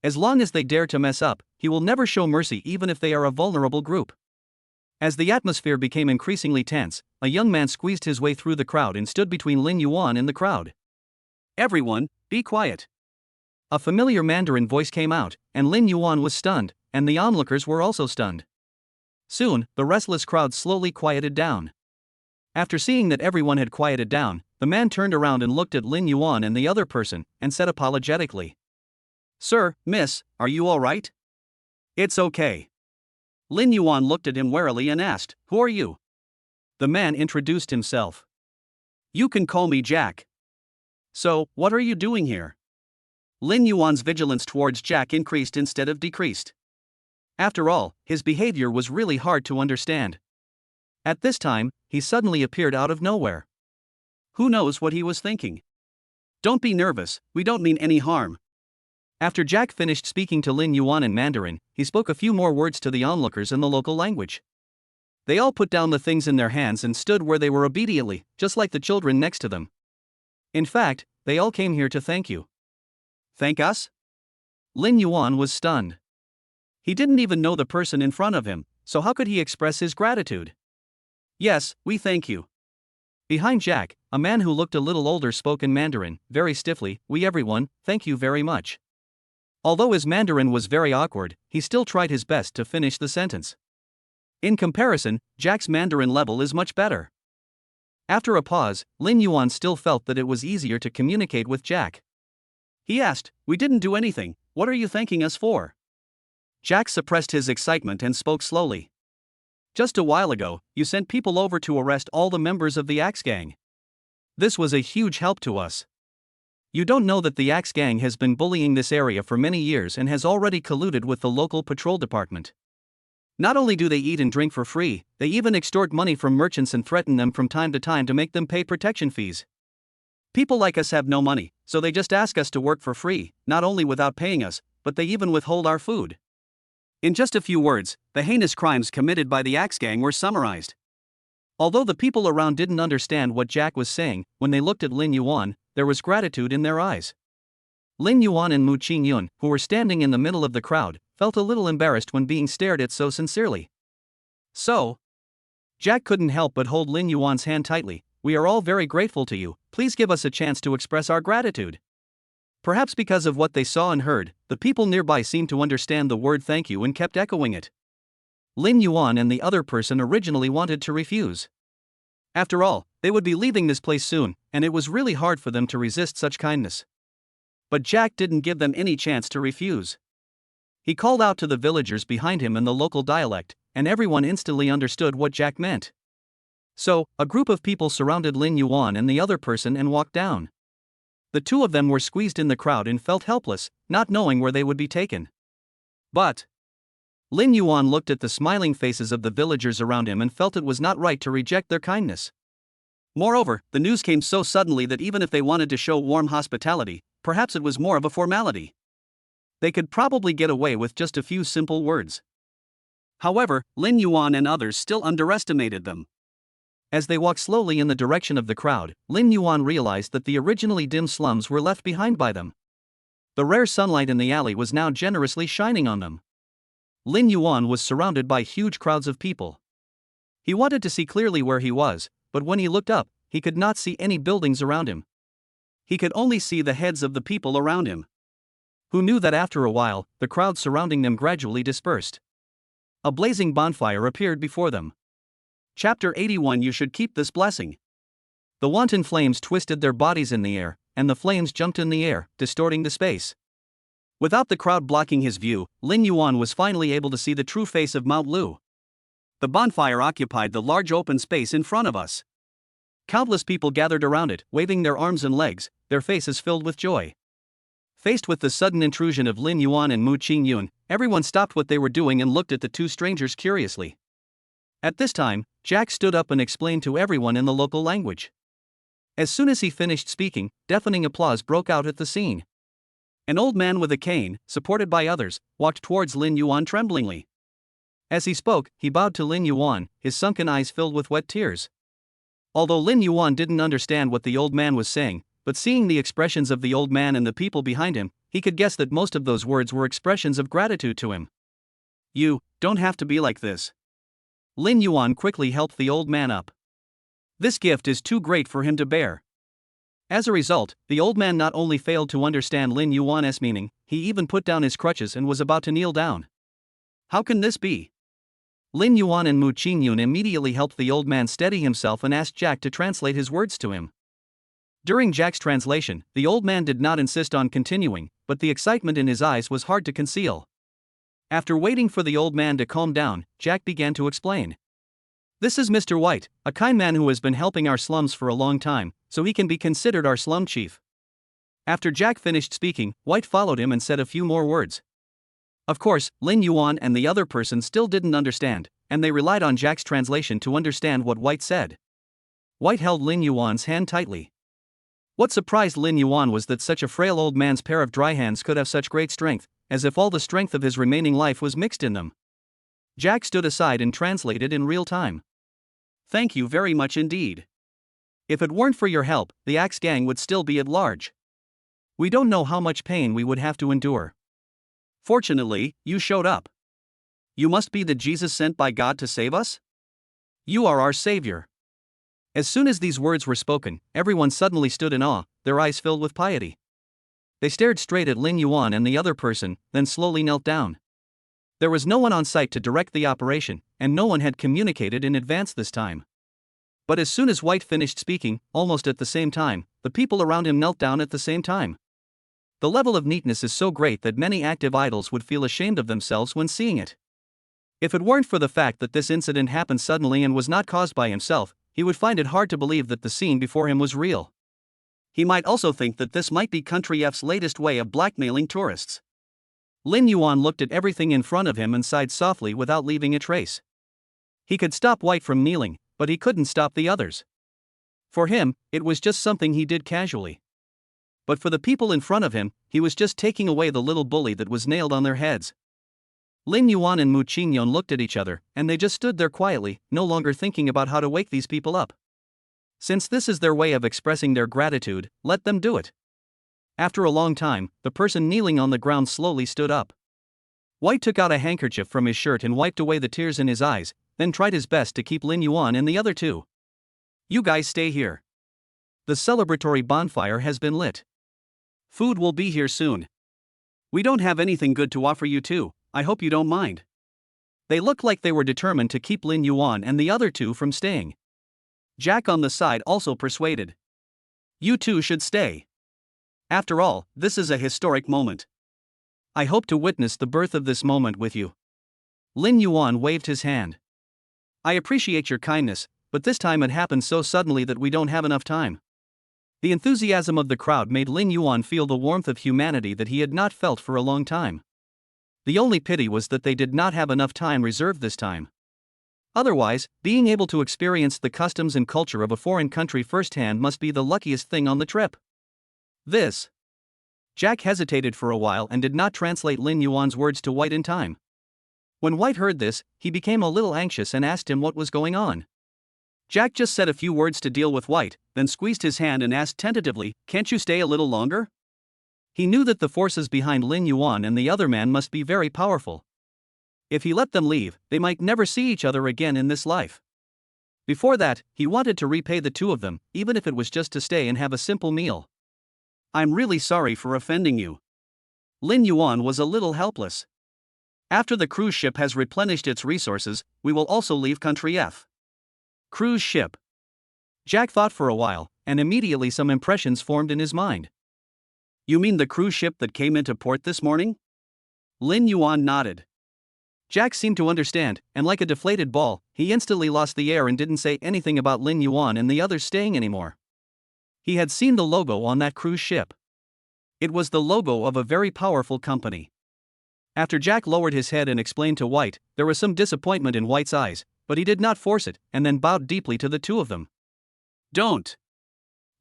As long as they dare to mess up, he will never show mercy even if they are a vulnerable group. As the atmosphere became increasingly tense, a young man squeezed his way through the crowd and stood between Lin Yuan and the crowd. Everyone, be quiet. A familiar Mandarin voice came out, and Lin Yuan was stunned, and the onlookers were also stunned. Soon, the restless crowd slowly quieted down. After seeing that everyone had quieted down, the man turned around and looked at Lin Yuan and the other person, and said apologetically, Sir, miss, are you all right? It's okay. Lin Yuan looked at him warily and asked, Who are you? The man introduced himself. You can call me Jack. So, what are you doing here? Lin Yuan's vigilance towards Jack increased instead of decreased. After all, his behavior was really hard to understand. At this time, he suddenly appeared out of nowhere. Who knows what he was thinking? Don't be nervous, we don't mean any harm. After Jack finished speaking to Lin Yuan in Mandarin, he spoke a few more words to the onlookers in the local language. They all put down the things in their hands and stood where they were obediently, just like the children next to them. In fact, they all came here to thank you. Thank us? Lin Yuan was stunned. He didn't even know the person in front of him, so how could he express his gratitude? Yes, we thank you. Behind Jack, a man who looked a little older spoke in Mandarin, very stiffly, we everyone, thank you very much. Although his Mandarin was very awkward, he still tried his best to finish the sentence. In comparison, Jack's Mandarin level is much better. After a pause, Lin Yuan still felt that it was easier to communicate with Jack. He asked, we didn't do anything, what are you thanking us for? Jack suppressed his excitement and spoke slowly. Just a while ago, you sent people over to arrest all the members of the Axe Gang. This was a huge help to us. You don't know that the Axe Gang has been bullying this area for many years and has already colluded with the local patrol department. Not only do they eat and drink for free, they even extort money from merchants and threaten them from time to make them pay protection fees. People like us have no money, so they just ask us to work for free, not only without paying us, but they even withhold our food. In just a few words, the heinous crimes committed by the Axe Gang were summarized. Although the people around didn't understand what Jack was saying, when they looked at Lin Yuan, there was gratitude in their eyes. Lin Yuan and Mu Qingyun, who were standing in the middle of the crowd, felt a little embarrassed when being stared at so sincerely. So, Jack couldn't help but hold Lin Yuan's hand tightly. We are all very grateful to you, please give us a chance to express our gratitude. Perhaps because of what they saw and heard, the people nearby seemed to understand the word thank you and kept echoing it. Lin Yuan and the other person originally wanted to refuse. After all, they would be leaving this place soon, and it was really hard for them to resist such kindness. But Jack didn't give them any chance to refuse. He called out to the villagers behind him in the local dialect, and everyone instantly understood what Jack meant. So, a group of people surrounded Lin Yuan and the other person and walked down. The two of them were squeezed in the crowd and felt helpless, not knowing where they would be taken. But Lin Yuan looked at the smiling faces of the villagers around him and felt it was not right to reject their kindness. Moreover, the news came so suddenly that even if they wanted to show warm hospitality, perhaps it was more of a formality. They could probably get away with just a few simple words. However, Lin Yuan and others still underestimated them. As they walked slowly in the direction of the crowd, Lin Yuan realized that the originally dim slums were left behind by them. The rare sunlight in the alley was now generously shining on them. Lin Yuan was surrounded by huge crowds of people. He wanted to see clearly where he was, but when he looked up, he could not see any buildings around him. He could only see the heads of the people around him. Who knew that after a while, the crowd surrounding them gradually dispersed. A blazing bonfire appeared before them. Chapter 81 You should keep this blessing. The wanton flames twisted their bodies in the air, and the flames jumped in the air, distorting the space. Without the crowd blocking his view, Lin Yuan was finally able to see the true face of Mount Lu. The bonfire occupied the large open space in front of us. Countless people gathered around it, waving their arms and legs, their faces filled with joy. Faced with the sudden intrusion of Lin Yuan and Mu Qingyun, everyone stopped what they were doing and looked at the two strangers curiously. At this time, Jack stood up and explained to everyone in the local language. As soon as he finished speaking, deafening applause broke out at the scene. An old man with a cane, supported by others, walked towards Lin Yuan tremblingly. As he spoke, he bowed to Lin Yuan, his sunken eyes filled with wet tears. Although Lin Yuan didn't understand what the old man was saying, but seeing the expressions of the old man and the people behind him, he could guess that most of those words were expressions of gratitude to him. You don't have to be like this. Lin Yuan quickly helped the old man up. This gift is too great for him to bear. As a result, the old man not only failed to understand Lin Yuan's meaning, he even put down his crutches and was about to kneel down. How can this be? Lin Yuan and Mu Qingyun immediately helped the old man steady himself and asked Jack to translate his words to him. During Jack's translation, the old man did not insist on continuing, but the excitement in his eyes was hard to conceal. After waiting for the old man to calm down, Jack began to explain. This is Mr. White, a kind man who has been helping our slums for a long time, so he can be considered our slum chief. After Jack finished speaking, White followed him and said a few more words. Of course, Lin Yuan and the other person still didn't understand, and they relied on Jack's translation to understand what White said. White held Lin Yuan's hand tightly. What surprised Lin Yuan was that such a frail old man's pair of dry hands could have such great strength, as if all the strength of his remaining life was mixed in them. Jack stood aside and translated in real time. "Thank you very much indeed. If it weren't for your help, the Axe Gang would still be at large. We don't know how much pain we would have to endure. Fortunately, you showed up. You must be the Jesus sent by God to save us? You are our Savior." As soon as these words were spoken, everyone suddenly stood in awe, their eyes filled with piety. They stared straight at Lin Yuan and the other person, then slowly knelt down. There was no one on site to direct the operation, and no one had communicated in advance this time. But as soon as White finished speaking, almost at the same time, the people around him knelt down at the same time. The level of neatness is so great that many active idols would feel ashamed of themselves when seeing it. If it weren't for the fact that this incident happened suddenly and was not caused by himself, he would find it hard to believe that the scene before him was real. He might also think that this might be Country F's latest way of blackmailing tourists. Lin Yuan looked at everything in front of him and sighed softly without leaving a trace. He could stop White from kneeling, but he couldn't stop the others. For him, it was just something he did casually. But for the people in front of him, he was just taking away the little bully that was nailed on their heads. Lin Yuan and Mu Qingyun looked at each other, and they just stood there quietly, no longer thinking about how to wake these people up. Since this is their way of expressing their gratitude, let them do it. After a long time, the person kneeling on the ground slowly stood up. White took out a handkerchief from his shirt and wiped away the tears in his eyes, then tried his best to keep Lin Yuan and the other two. "You guys stay here. The celebratory bonfire has been lit. Food will be here soon. We don't have anything good to offer you too, I hope you don't mind." They looked like they were determined to keep Lin Yuan and the other two from staying. Jack on the side also persuaded. "You two should stay. After all, this is a historic moment. I hope to witness the birth of this moment with you." Lin Yuan waved his hand. "I appreciate your kindness, but this time it happened so suddenly that we don't have enough time." The enthusiasm of the crowd made Lin Yuan feel the warmth of humanity that he had not felt for a long time. The only pity was that they did not have enough time reserved this time. Otherwise, being able to experience the customs and culture of a foreign country firsthand must be the luckiest thing on the trip. Jack hesitated for a while and did not translate Lin Yuan's words to White in time. When White heard this, he became a little anxious and asked him what was going on. Jack just said a few words to deal with White, then squeezed his hand and asked tentatively, "Can't you stay a little longer?" He knew that the forces behind Lin Yuan and the other man must be very powerful. If he let them leave, they might never see each other again in this life. Before that, he wanted to repay the two of them, even if it was just to stay and have a simple meal. "I'm really sorry for offending you." Lin Yuan was a little helpless. "After the cruise ship has replenished its resources, we will also leave Country F." Cruise ship. Jack thought for a while, and immediately some impressions formed in his mind. "You mean the cruise ship that came into port this morning?" Lin Yuan nodded. Jack seemed to understand, and like a deflated ball, he instantly lost the air and didn't say anything about Lin Yuan and the others staying anymore. He had seen the logo on that cruise ship. It was the logo of a very powerful company. After Jack lowered his head and explained to White, there was some disappointment in White's eyes, but he did not force it, and then bowed deeply to the two of them. "Don't!"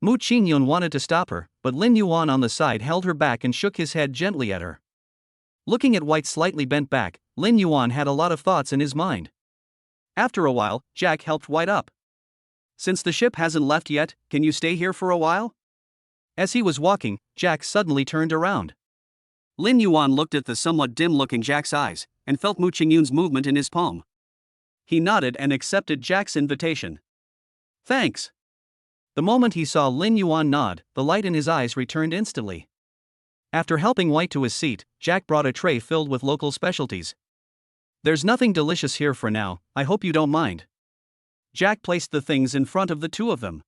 Mu Qingyun wanted to stop her, but Lin Yuan on the side held her back and shook his head gently at her. Looking at White slightly bent back, Lin Yuan had a lot of thoughts in his mind. After a while, Jack helped White up. "Since the ship hasn't left yet, can you stay here for a while?" As he was walking, Jack suddenly turned around. Lin Yuan looked at the somewhat dim-looking Jack's eyes, and felt Mu Qingyun's movement in his palm. He nodded and accepted Jack's invitation. "Thanks." The moment he saw Lin Yuan nod, the light in his eyes returned instantly. After helping White to his seat, Jack brought a tray filled with local specialties. "There's nothing delicious here for now, I hope you don't mind." Jack placed the things in front of the two of them.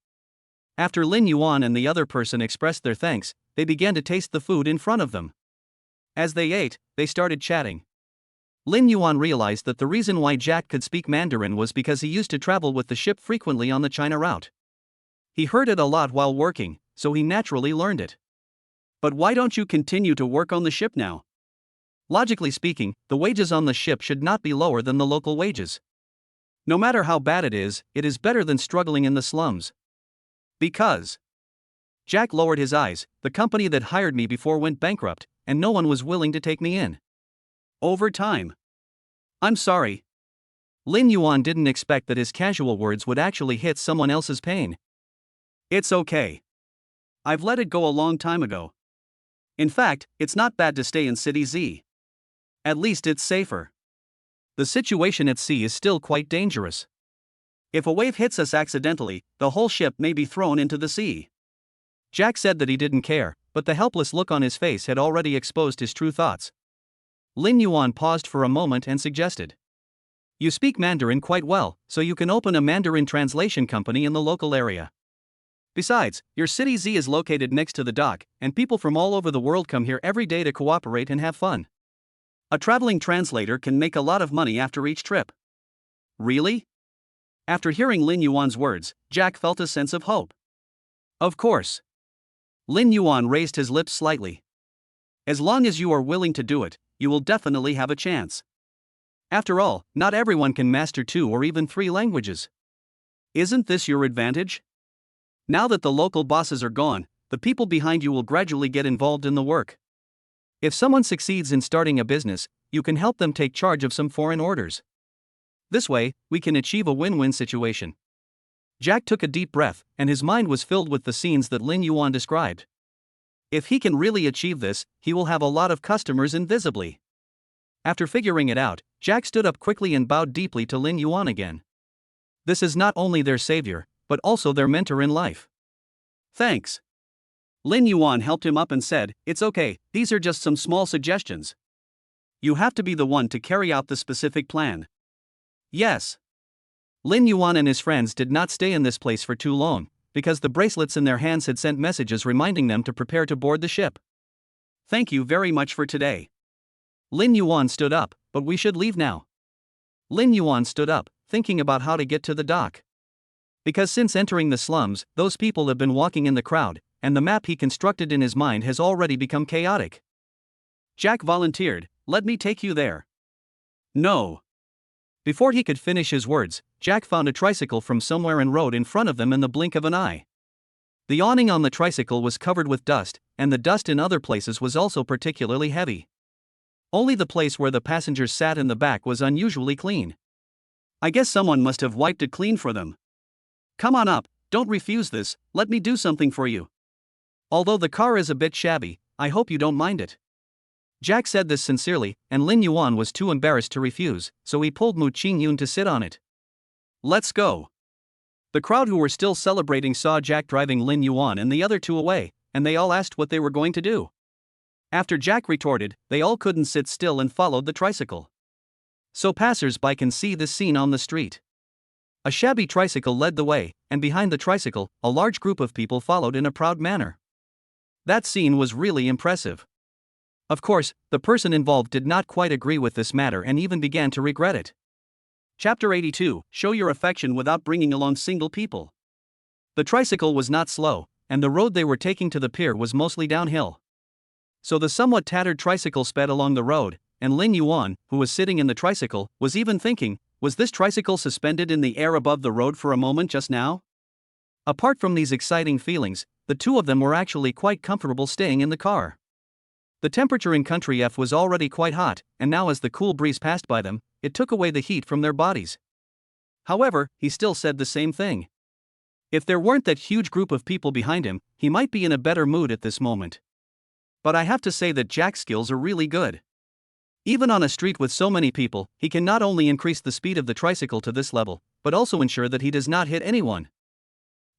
After Lin Yuan and the other person expressed their thanks, they began to taste the food in front of them. As they ate, they started chatting. Lin Yuan realized that the reason why Jack could speak Mandarin was because he used to travel with the ship frequently on the China route. He heard it a lot while working, so he naturally learned it. "But why don't you continue to work on the ship now? Logically speaking, the wages on the ship should not be lower than the local wages. No matter how bad it is better than struggling in the slums." "Because Jack lowered his eyes. The company that hired me before went bankrupt, and no one was willing to take me in. Over time. I'm sorry. Lin Yuan didn't expect that his casual words would actually hit someone else's pain. It's okay. I've let it go a long time ago. In fact, it's not bad to stay in City Z. At least it's safer. The situation at sea is still quite dangerous. If a wave hits us accidentally, the whole ship may be thrown into the sea. Jack said that he didn't care, but the helpless look on his face had already exposed his true thoughts. Lin Yuan paused for a moment and suggested, "You speak Mandarin quite well, so you can open a Mandarin translation company in the local area. Besides, your City Z is located next to the dock, and people from all over the world come here every day to cooperate and have fun. A traveling translator can make a lot of money after each trip." Really? After hearing Lin Yuan's words, Jack felt a sense of hope. Of course. Lin Yuan raised his lips slightly. As long as you are willing to do it, you will definitely have a chance. After all, not everyone can master 2 or even 3 languages. Isn't this your advantage? Now that the local bosses are gone, the people behind you will gradually get involved in the work. If someone succeeds in starting a business, you can help them take charge of some foreign orders. This way, we can achieve a win-win situation. Jack took a deep breath, and his mind was filled with the scenes that Lin Yuan described. If he can really achieve this, he will have a lot of customers invisibly. After figuring it out, Jack stood up quickly and bowed deeply to Lin Yuan again. This is not only their savior, but also their mentor in life. Thanks. Lin Yuan helped him up and said, "It's okay, these are just some small suggestions. You have to be the one to carry out the specific plan." Yes. Lin Yuan and his friends did not stay in this place for too long, because the bracelets in their hands had sent messages reminding them to prepare to board the ship. Thank you very much for today. Lin Yuan stood up, but we should leave now. Lin Yuan stood up, thinking about how to get to the dock. Because since entering the slums, those people have been walking in the crowd, and the map he constructed in his mind has already become chaotic. Jack volunteered, "Let me take you there." No. Before he could finish his words, Jack found a tricycle from somewhere and rode in front of them in the blink of an eye. The awning on the tricycle was covered with dust, and the dust in other places was also particularly heavy. Only the place where the passengers sat in the back was unusually clean. I guess someone must have wiped it clean for them. Come on up, don't refuse this, let me do something for you. Although the car is a bit shabby, I hope you don't mind it. Jack said this sincerely, and Lin Yuan was too embarrassed to refuse, so he pulled Mu Qingyun to sit on it. Let's go. The crowd who were still celebrating saw Jack driving Lin Yuan and the other 2 away, and they all asked what they were going to do. After Jack retorted, they all couldn't sit still and followed the tricycle. So passers-by can see this scene on the street. A shabby tricycle led the way, and behind the tricycle, a large group of people followed in a proud manner. That scene was really impressive. Of course, the person involved did not quite agree with this matter and even began to regret it. Chapter 82, Show your affection without bringing along single people. The tricycle was not slow, and the road they were taking to the pier was mostly downhill. So the somewhat tattered tricycle sped along the road, and Lin Yuan, who was sitting in the tricycle, was even thinking, was this tricycle suspended in the air above the road for a moment just now? Apart from these exciting feelings, the 2 of them were actually quite comfortable staying in the car. The temperature in Country F was already quite hot, and now as the cool breeze passed by them, it took away the heat from their bodies. However, he still said the same thing. If there weren't that huge group of people behind him, he might be in a better mood at this moment. But I have to say that Jack's skills are really good. Even on a street with so many people, he can not only increase the speed of the tricycle to this level, but also ensure that he does not hit anyone.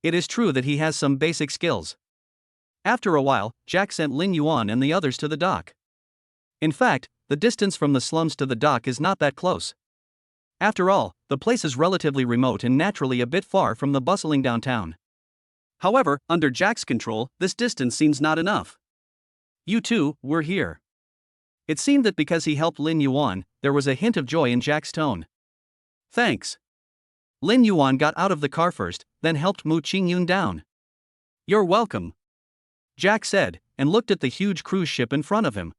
It is true that he has some basic skills. After a while, Jack sent Lin Yuan and the others to the dock. In fact, the distance from the slums to the dock is not that close. After all, the place is relatively remote and naturally a bit far from the bustling downtown. However, under Jack's control, this distance seems not enough. You 2, we're here. It seemed that because he helped Lin Yuan, there was a hint of joy in Jack's tone. Thanks. Lin Yuan got out of the car first, then helped Mu Qingyun down. You're welcome. Jack said, and looked at the huge cruise ship in front of him.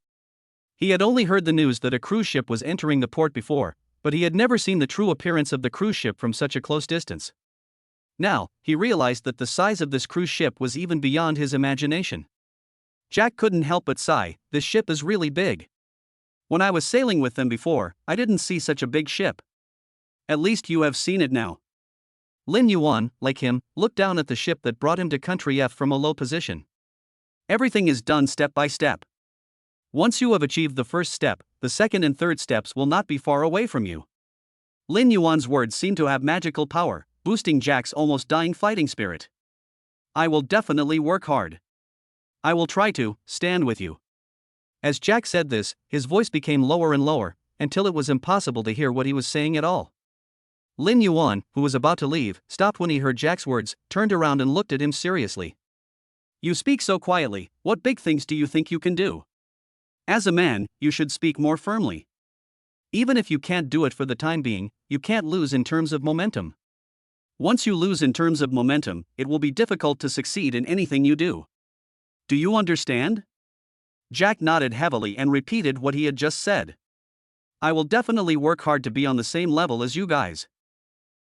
He had only heard the news that a cruise ship was entering the port before, but he had never seen the true appearance of the cruise ship from such a close distance. Now, he realized that the size of this cruise ship was even beyond his imagination. Jack couldn't help but sigh, this ship is really big. When I was sailing with them before, I didn't see such a big ship. At least you have seen it now. Lin Yuan, like him, looked down at the ship that brought him to Country F from a low position. Everything is done step by step. Once you have achieved the first step, the second and third steps will not be far away from you. Lin Yuan's words seemed to have magical power, boosting Jack's almost dying fighting spirit. I will definitely work hard. I will try to stand with you. As Jack said this, his voice became lower and lower, until it was impossible to hear what he was saying at all. Lin Yuan, who was about to leave, stopped when he heard Jack's words, turned around and looked at him seriously. You speak so quietly, what big things do you think you can do? As a man, you should speak more firmly. Even if you can't do it for the time being, you can't lose in terms of momentum. Once you lose in terms of momentum, it will be difficult to succeed in anything you do. Do you understand? Jack nodded heavily and repeated what he had just said. I will definitely work hard to be on the same level as you guys.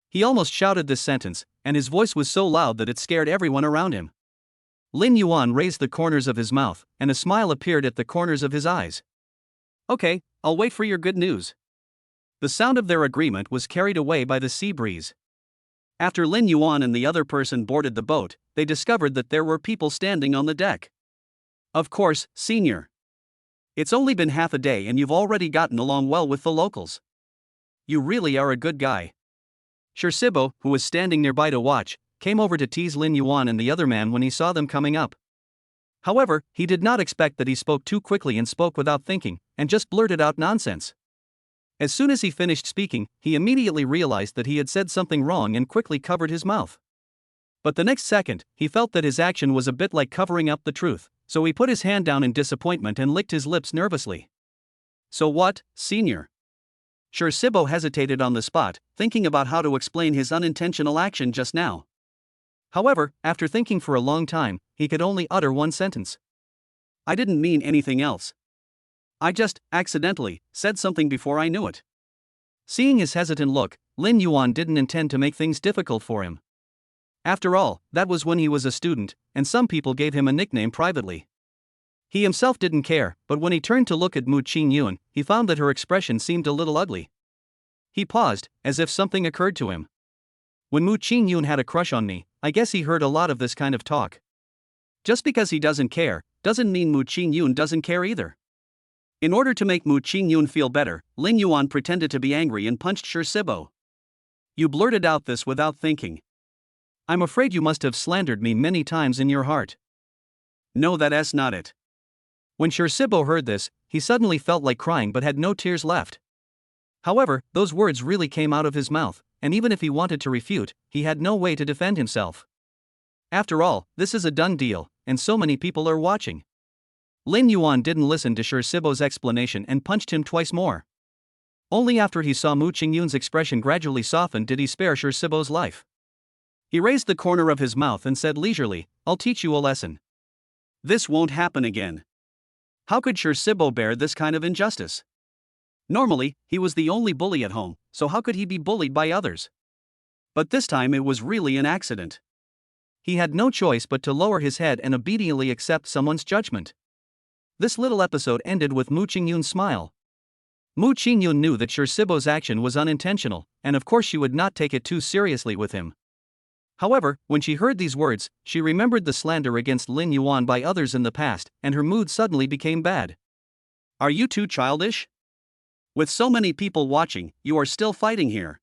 He almost shouted this sentence, and his voice was so loud that it scared everyone around him. Lin Yuan raised the corners of his mouth, and a smile appeared at the corners of his eyes. Okay, I'll wait for your good news. The sound of their agreement was carried away by the sea breeze. After Lin Yuan and the other person boarded the boat, they discovered that there were people standing on the deck. Of course, Senior. It's only been half a day and you've already gotten along well with the locals. You really are a good guy. Shirsibo, who was standing nearby to watch, came over to tease Lin Yuan and the other man when he saw them coming up. However, he did not expect that he spoke too quickly and spoke without thinking, and just blurted out nonsense. As soon as he finished speaking, he immediately realized that he had said something wrong and quickly covered his mouth. But the next second, he felt that his action was a bit like covering up the truth, so he put his hand down in disappointment and licked his lips nervously. So what, Senior? Shirsibo hesitated on the spot, thinking about how to explain his unintentional action just now. However, after thinking for a long time, he could only utter one sentence. I didn't mean anything else. I just, accidentally, said something before I knew it. Seeing his hesitant look, Lin Yuan didn't intend to make things difficult for him. After all, that was when he was a student, and some people gave him a nickname privately. He himself didn't care, but when he turned to look at Mu Qingyun, he found that her expression seemed a little ugly. He paused, as if something occurred to him. When Mu Qingyun had a crush on me, I guess he heard a lot of this kind of talk. Just because he doesn't care, doesn't mean Mu Qingyun doesn't care either. In order to make Mu Qingyun feel better, Lin Yuan pretended to be angry and punched Shirsibo. You blurted out this without thinking. I'm afraid you must have slandered me many times in your heart. No, that's not it. When Shirsibo heard this, he suddenly felt like crying but had no tears left. However, those words really came out of his mouth, and even if he wanted to refute, he had no way to defend himself. After all, this is a done deal, and so many people are watching. Lin Yuan didn't listen to Shirsibo's explanation and punched him twice more. Only after he saw Mu Qingyun's expression gradually soften did he spare Shirsibo's life. He raised the corner of his mouth and said leisurely, I'll teach you a lesson. This won't happen again. How could Shirsibo bear this kind of injustice? Normally, he was the only bully at home, so how could he be bullied by others? But this time it was really an accident. He had no choice but to lower his head and obediently accept someone's judgment. This little episode ended with Mu Qingyun's smile. Mu Qingyun knew that Shirsibo's action was unintentional, and of course she would not take it too seriously with him. However, when she heard these words, she remembered the slander against Lin Yuan by others in the past, and her mood suddenly became bad. Are you too childish? With so many people watching, you are still fighting here.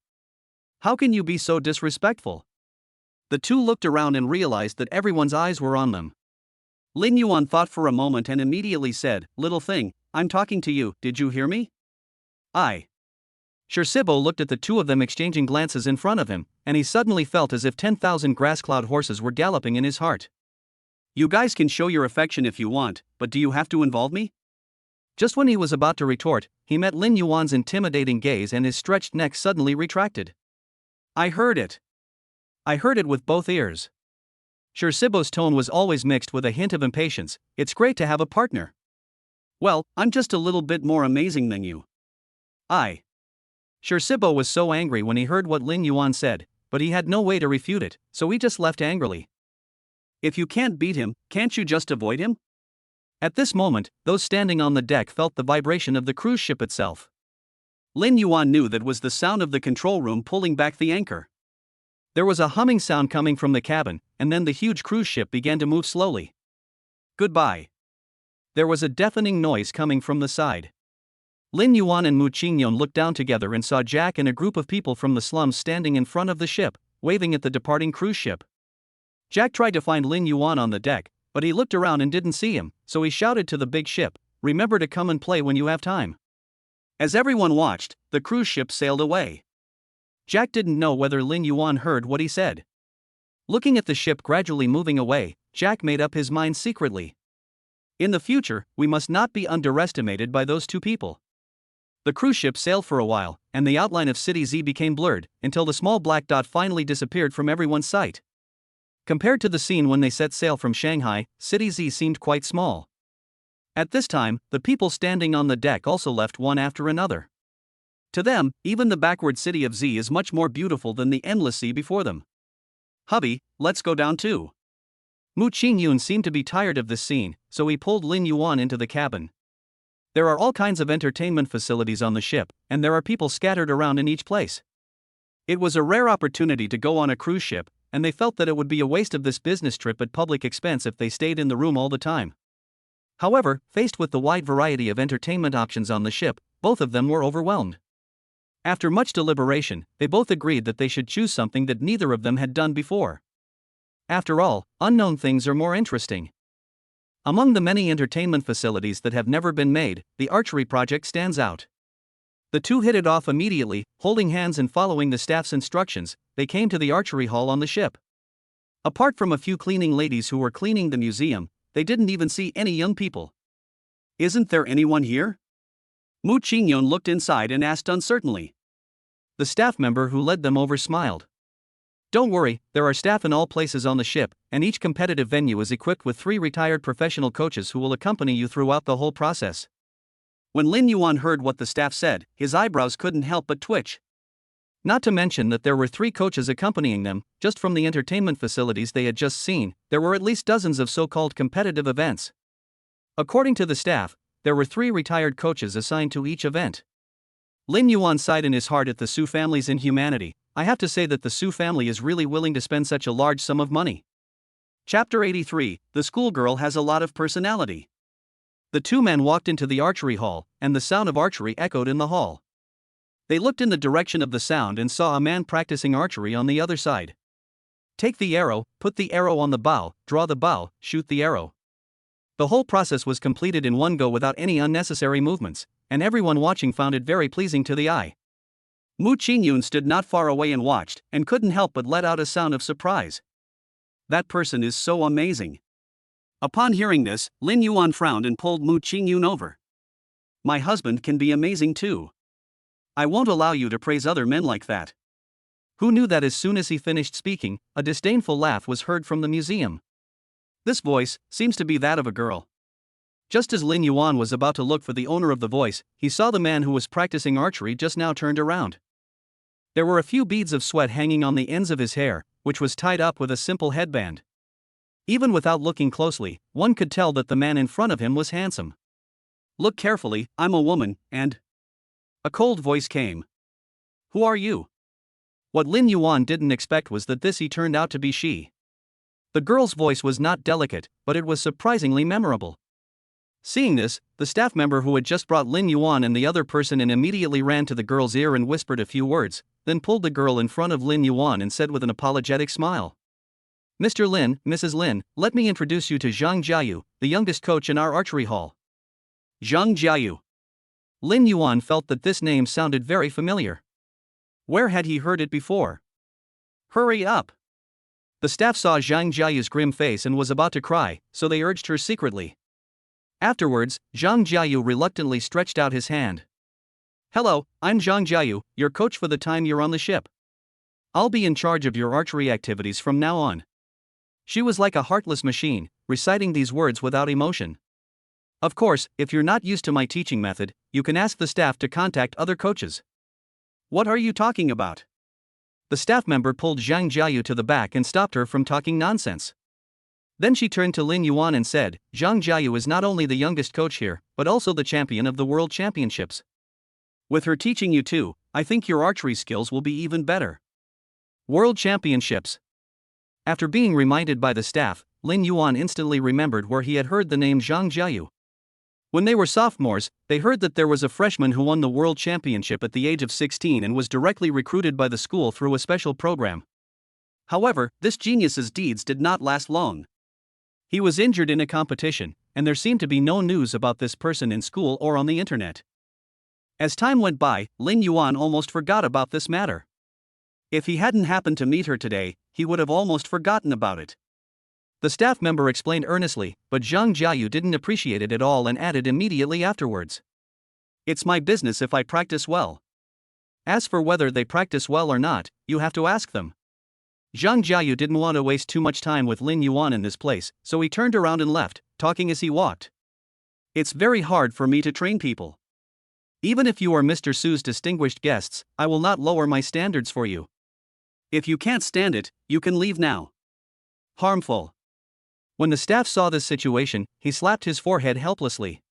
How can you be so disrespectful? The two looked around and realized that everyone's eyes were on them. Lin Yuan thought for a moment and immediately said, Little thing, I'm talking to you, did you hear me? Shirsibo looked at the two of them exchanging glances in front of him, and he suddenly felt as if 10,000 grass-clad horses were galloping in his heart. You guys can show your affection if you want, but do you have to involve me? Just when he was about to retort, he met Lin Yuan's intimidating gaze and his stretched neck suddenly retracted. I heard it. I heard it with both ears. Shirsibo's tone was always mixed with a hint of impatience. It's great to have a partner. Well, I'm just a little bit more amazing than you. Shirsibo was so angry when he heard what Lin Yuan said, but he had no way to refute it, so he just left angrily. If you can't beat him, can't you just avoid him? At this moment, those standing on the deck felt the vibration of the cruise ship itself. Lin Yuan knew that was the sound of the control room pulling back the anchor. There was a humming sound coming from the cabin, and then the huge cruise ship began to move slowly. Goodbye. There was a deafening noise coming from the side. Lin Yuan and Mu Qingyun looked down together and saw Jack and a group of people from the slums standing in front of the ship, waving at the departing cruise ship. Jack tried to find Lin Yuan on the deck, but he looked around and didn't see him, so he shouted to the big ship, "Remember to come and play when you have time." As everyone watched, the cruise ship sailed away. Jack didn't know whether Lin Yuan heard what he said. Looking at the ship gradually moving away, Jack made up his mind secretly. In the future, we must not be underestimated by those two people. The cruise ship sailed for a while, and the outline of City Z became blurred, until the small black dot finally disappeared from everyone's sight. Compared to the scene when they set sail from Shanghai, City Z seemed quite small. At this time, the people standing on the deck also left one after another. To them, even the backward city of Z is much more beautiful than the endless sea before them. "Hubby, let's go down too." Mu Qingyun seemed to be tired of this scene, so he pulled Lin Yuan into the cabin. There are all kinds of entertainment facilities on the ship, and there are people scattered around in each place. It was a rare opportunity to go on a cruise ship, and they felt that it would be a waste of this business trip at public expense if they stayed in the room all the time. However, faced with the wide variety of entertainment options on the ship, both of them were overwhelmed. After much deliberation, they both agreed that they should choose something that neither of them had done before. After all, unknown things are more interesting. Among the many entertainment facilities that have never been made, the Archery project stands out. The two hit it off immediately, holding hands and following the staff's instructions. They came to the archery hall on the ship. Apart from a few cleaning ladies who were cleaning the museum, they didn't even see any young people. "Isn't there anyone here?" Mu Qingyun looked inside and asked uncertainly. The staff member who led them over smiled. "Don't worry, there are staff in all places on the ship, and each competitive venue is equipped with 3 retired professional coaches who will accompany you throughout the whole process." When Lin Yuan heard what the staff said, his eyebrows couldn't help but twitch. Not to mention that there were 3 coaches accompanying them. Just from the entertainment facilities they had just seen, there were at least dozens of so-called competitive events. According to the staff, there were 3 retired coaches assigned to each event. Lin Yuan sighed in his heart at the Su family's inhumanity. "I have to say that the Su family is really willing to spend such a large sum of money." Chapter 83, The Schoolgirl Has a Lot of Personality. The two men walked into the archery hall, and the sound of archery echoed in the hall. They looked in the direction of the sound and saw a man practicing archery on the other side. "Take the arrow, put the arrow on the bow, draw the bow, shoot the arrow." The whole process was completed in one go without any unnecessary movements, and everyone watching found it very pleasing to the eye. Mu Qingyun stood not far away and watched, and couldn't help but let out a sound of surprise. "That person is so amazing." Upon hearing this, Lin Yuan frowned and pulled Mu Qingyun over. "My husband can be amazing too. I won't allow you to praise other men like that." Who knew that as soon as he finished speaking, a disdainful laugh was heard from the museum. This voice seems to be that of a girl. Just as Lin Yuan was about to look for the owner of the voice, he saw the man who was practicing archery just now turned around. There were a few beads of sweat hanging on the ends of his hair, which was tied up with a simple headband. Even without looking closely, one could tell that the man in front of him was handsome. "Look carefully, I'm a woman, and..." A cold voice came. "Who are you?" What Lin Yuan didn't expect was that he turned out to be she. The girl's voice was not delicate, but it was surprisingly memorable. Seeing this, the staff member who had just brought Lin Yuan and the other person in immediately ran to the girl's ear and whispered a few words, then pulled the girl in front of Lin Yuan and said with an apologetic smile, "Mr. Lin, Mrs. Lin, let me introduce you to Zhang Jiayu, the youngest coach in our archery hall." Zhang Jiayu. Lin Yuan felt that this name sounded very familiar. Where had he heard it before? "Hurry up!" The staff saw Zhang Jiayu's grim face and was about to cry, so they urged her secretly. Afterwards, Zhang Jiayu reluctantly stretched out his hand. "Hello, I'm Zhang Jiayu, your coach for the time you're on the ship. I'll be in charge of your archery activities from now on." She was like a heartless machine, reciting these words without emotion. "Of course, if you're not used to my teaching method, you can ask the staff to contact other coaches." "What are you talking about?" The staff member pulled Zhang Jiayu to the back and stopped her from talking nonsense. Then she turned to Lin Yuan and said, Zhang Jiayu is not only the youngest coach here, but also the champion of the World Championships. With her teaching you too, I think your archery skills will be even better. World Championships. After being reminded by the staff, Lin Yuan instantly remembered where he had heard the name Zhang Jiayu. When they were sophomores, they heard that there was a freshman who won the World Championship at the age of 16 and was directly recruited by the school through a special program. However, this genius's deeds did not last long. He was injured in a competition, and there seemed to be no news about this person in school or on the internet. As time went by, Lin Yuan almost forgot about this matter. If he hadn't happened to meet her today, he would have almost forgotten about it. The staff member explained earnestly, but Zhang Jiayu didn't appreciate it at all and added immediately afterwards. It's my business if I practice well. As for whether they practice well or not, you have to ask them. Zhang Jiayu didn't want to waste too much time with Lin Yuan in this place, so he turned around and left, talking as he walked. It's very hard for me to train people. Even if you are Mr. Su's distinguished guests, I will not lower my standards for you. If you can't stand it, you can leave now. Harmful. When the staff saw this situation, he slapped his forehead helplessly.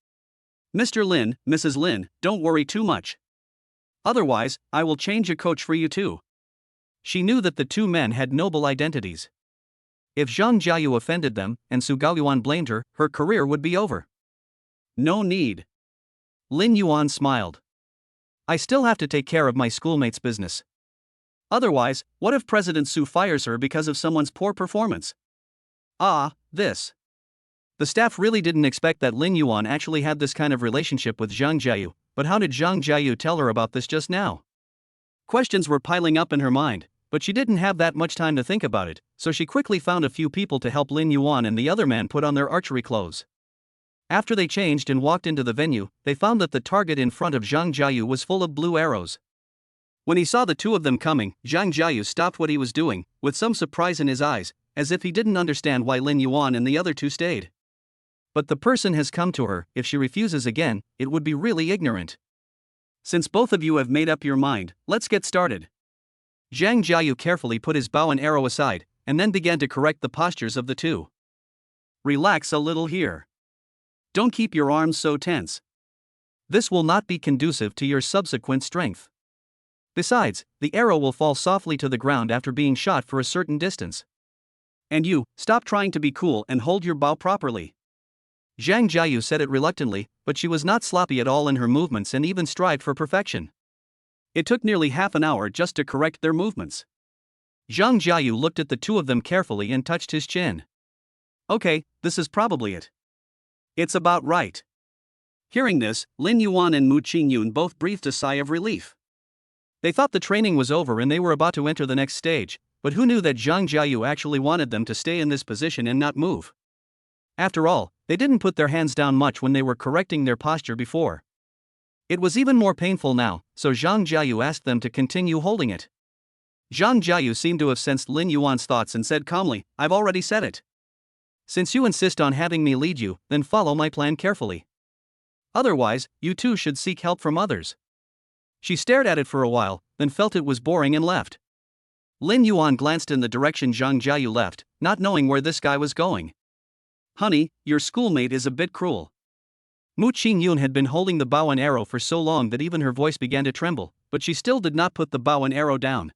Mr. Lin, Mrs. Lin, don't worry too much. Otherwise, I will change a coach for you too. She knew that the two men had noble identities. If Zhang Jiayu offended them, and Su Gaoyuan blamed her, her career would be over. No need. Lin Yuan smiled. I still have to take care of my schoolmate's business. Otherwise, what if President Su fires her because of someone's poor performance? This. The staff really didn't expect that Lin Yuan actually had this kind of relationship with Zhang Jiayu, but how did Zhang Jiayu tell her about this just now? Questions were piling up in her mind, but she didn't have that much time to think about it, so she quickly found a few people to help Lin Yuan and the other man put on their archery clothes. After they changed and walked into the venue, they found that the target in front of Zhang Jiayu was full of blue arrows. When he saw the two of them coming, Zhang Jiayu stopped what he was doing, with some surprise in his eyes, as if he didn't understand why Lin Yuan and the other two stayed. But the person has come to her, if she refuses again, it would be really ignorant. Since both of you have made up your mind, let's get started. Zhang Jiayu carefully put his bow and arrow aside, and then began to correct the postures of the two. Relax a little here. Don't keep your arms so tense. This will not be conducive to your subsequent strength. Besides, the arrow will fall softly to the ground after being shot for a certain distance. And you, stop trying to be cool and hold your bow properly. Zhang Jiayu said it reluctantly, but she was not sloppy at all in her movements and even strived for perfection. It took nearly half an hour just to correct their movements. Zhang Jiayu looked at the two of them carefully and touched his chin. Okay, this is probably it. It's about right. Hearing this, Lin Yuan and Mu Qingyun both breathed a sigh of relief. They thought the training was over and they were about to enter the next stage, but who knew that Zhang Jiayu actually wanted them to stay in this position and not move? After all, they didn't put their hands down much when they were correcting their posture before. It was even more painful now, so Zhang Jiayu asked them to continue holding it. Zhang Jiayu seemed to have sensed Lin Yuan's thoughts and said calmly, I've already said it. Since you insist on having me lead you, then follow my plan carefully. Otherwise, you too should seek help from others. She stared at it for a while, then felt it was boring and left. Lin Yuan glanced in the direction Zhang Jiayu left, not knowing where this guy was going. Honey, your schoolmate is a bit cruel. Mu Qingyun had been holding the bow and arrow for so long that even her voice began to tremble, but she still did not put the bow and arrow down.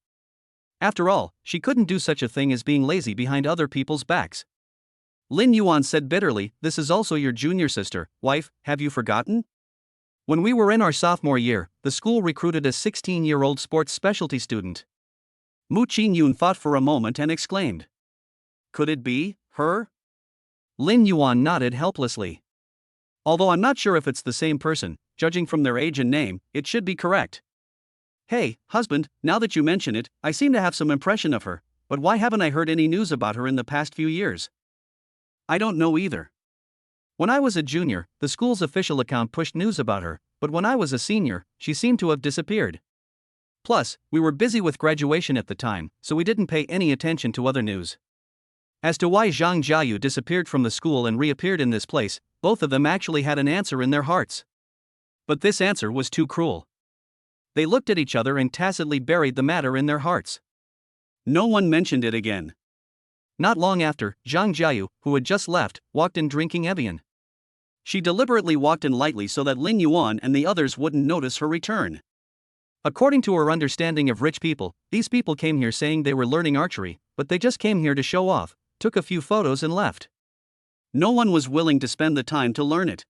After all, she couldn't do such a thing as being lazy behind other people's backs. Lin Yuan said bitterly, this is also your junior sister, wife, have you forgotten? When we were in our sophomore year, the school recruited a 16-year-old sports specialty student. Mu Qingyun thought for a moment and exclaimed. Could it be her? Lin Yuan nodded helplessly. Although I'm not sure if it's the same person, judging from their age and name, it should be correct. Hey, husband, now that you mention it, I seem to have some impression of her, but why haven't I heard any news about her in the past few years? I don't know either. When I was a junior, the school's official account pushed news about her, but when I was a senior, she seemed to have disappeared. Plus, we were busy with graduation at the time, so we didn't pay any attention to other news. As to why Zhang Jiayu disappeared from the school and reappeared in this place, both of them actually had an answer in their hearts. But this answer was too cruel. They looked at each other and tacitly buried the matter in their hearts. No one mentioned it again. Not long after, Zhang Jiayu, who had just left, walked in drinking Evian. She deliberately walked in lightly so that Lin Yuan and the others wouldn't notice her return. According to her understanding of rich people, these people came here saying they were learning archery, but they just came here to show off, took a few photos and left. No one was willing to spend the time to learn it.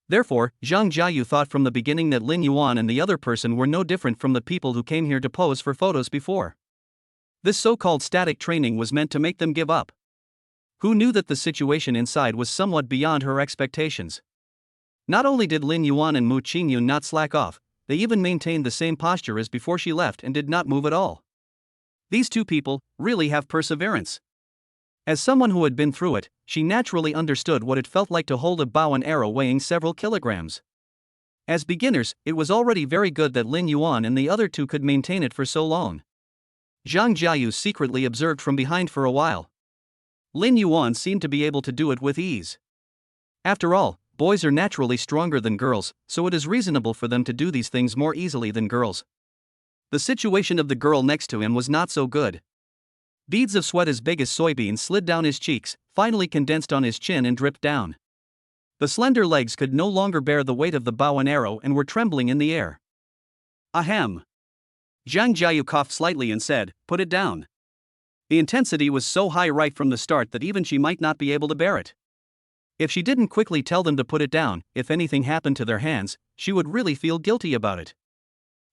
Therefore, Zhang Jiayu thought from the beginning that Lin Yuan and the other person were no different from the people who came here to pose for photos before. This so-called static training was meant to make them give up. Who knew that the situation inside was somewhat beyond her expectations? Not only did Lin Yuan and Mu Qingyun not slack off, they even maintained the same posture as before she left and did not move at all. These two people really have perseverance. As someone who had been through it, she naturally understood what it felt like to hold a bow and arrow weighing several kilograms. As beginners, it was already very good that Lin Yuan and the other two could maintain it for so long. Zhang Jiayu secretly observed from behind for a while. Lin Yuan seemed to be able to do it with ease. After all, boys are naturally stronger than girls, so it is reasonable for them to do these things more easily than girls. The situation of the girl next to him was not so good. Beads of sweat as big as soybeans slid down his cheeks, finally condensed on his chin and dripped down. The slender legs could no longer bear the weight of the bow and arrow and were trembling in the air. Ahem. Zhang Jiayu coughed slightly and said, "Put it down." The intensity was so high right from the start that even she might not be able to bear it. If she didn't quickly tell them to put it down, if anything happened to their hands, she would really feel guilty about it.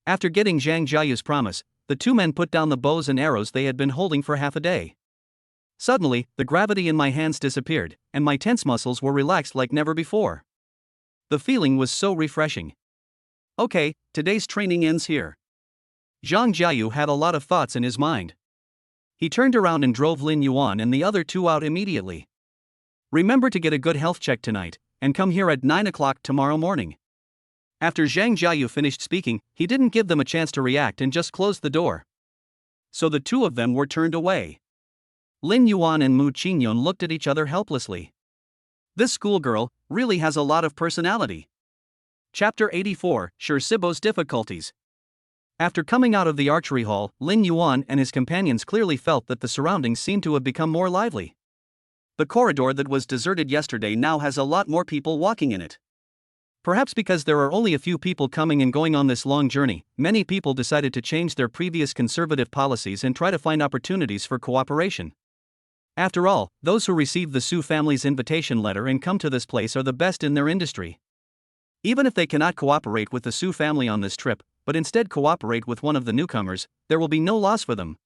After getting Zhang Jiayu's promise, the two men put down the bows and arrows they had been holding for half a day. Suddenly, the gravity in my hands disappeared, and my tense muscles were relaxed like never before. The feeling was so refreshing. Okay, today's training ends here. Zhang Jiayu had a lot of thoughts in his mind. He turned around and drove Lin Yuan and the other two out immediately. Remember to get a good health check tonight, and come here at 9 o'clock tomorrow morning. After Zhang Jiayu finished speaking, he didn't give them a chance to react and just closed the door. So the two of them were turned away. Lin Yuan and Mu Qingyun looked at each other helplessly. This schoolgirl really has a lot of personality. Chapter 84, Sibo's Difficulties. After coming out of the archery hall, Lin Yuan and his companions clearly felt that the surroundings seemed to have become more lively. The corridor that was deserted yesterday now has a lot more people walking in it. Perhaps because there are only a few people coming and going on this long journey, many people decided to change their previous conservative policies and try to find opportunities for cooperation. After all, those who receive the Su family's invitation letter and come to this place are the best in their industry. Even if they cannot cooperate with the Su family on this trip, but instead cooperate with one of the newcomers, there will be no loss for them.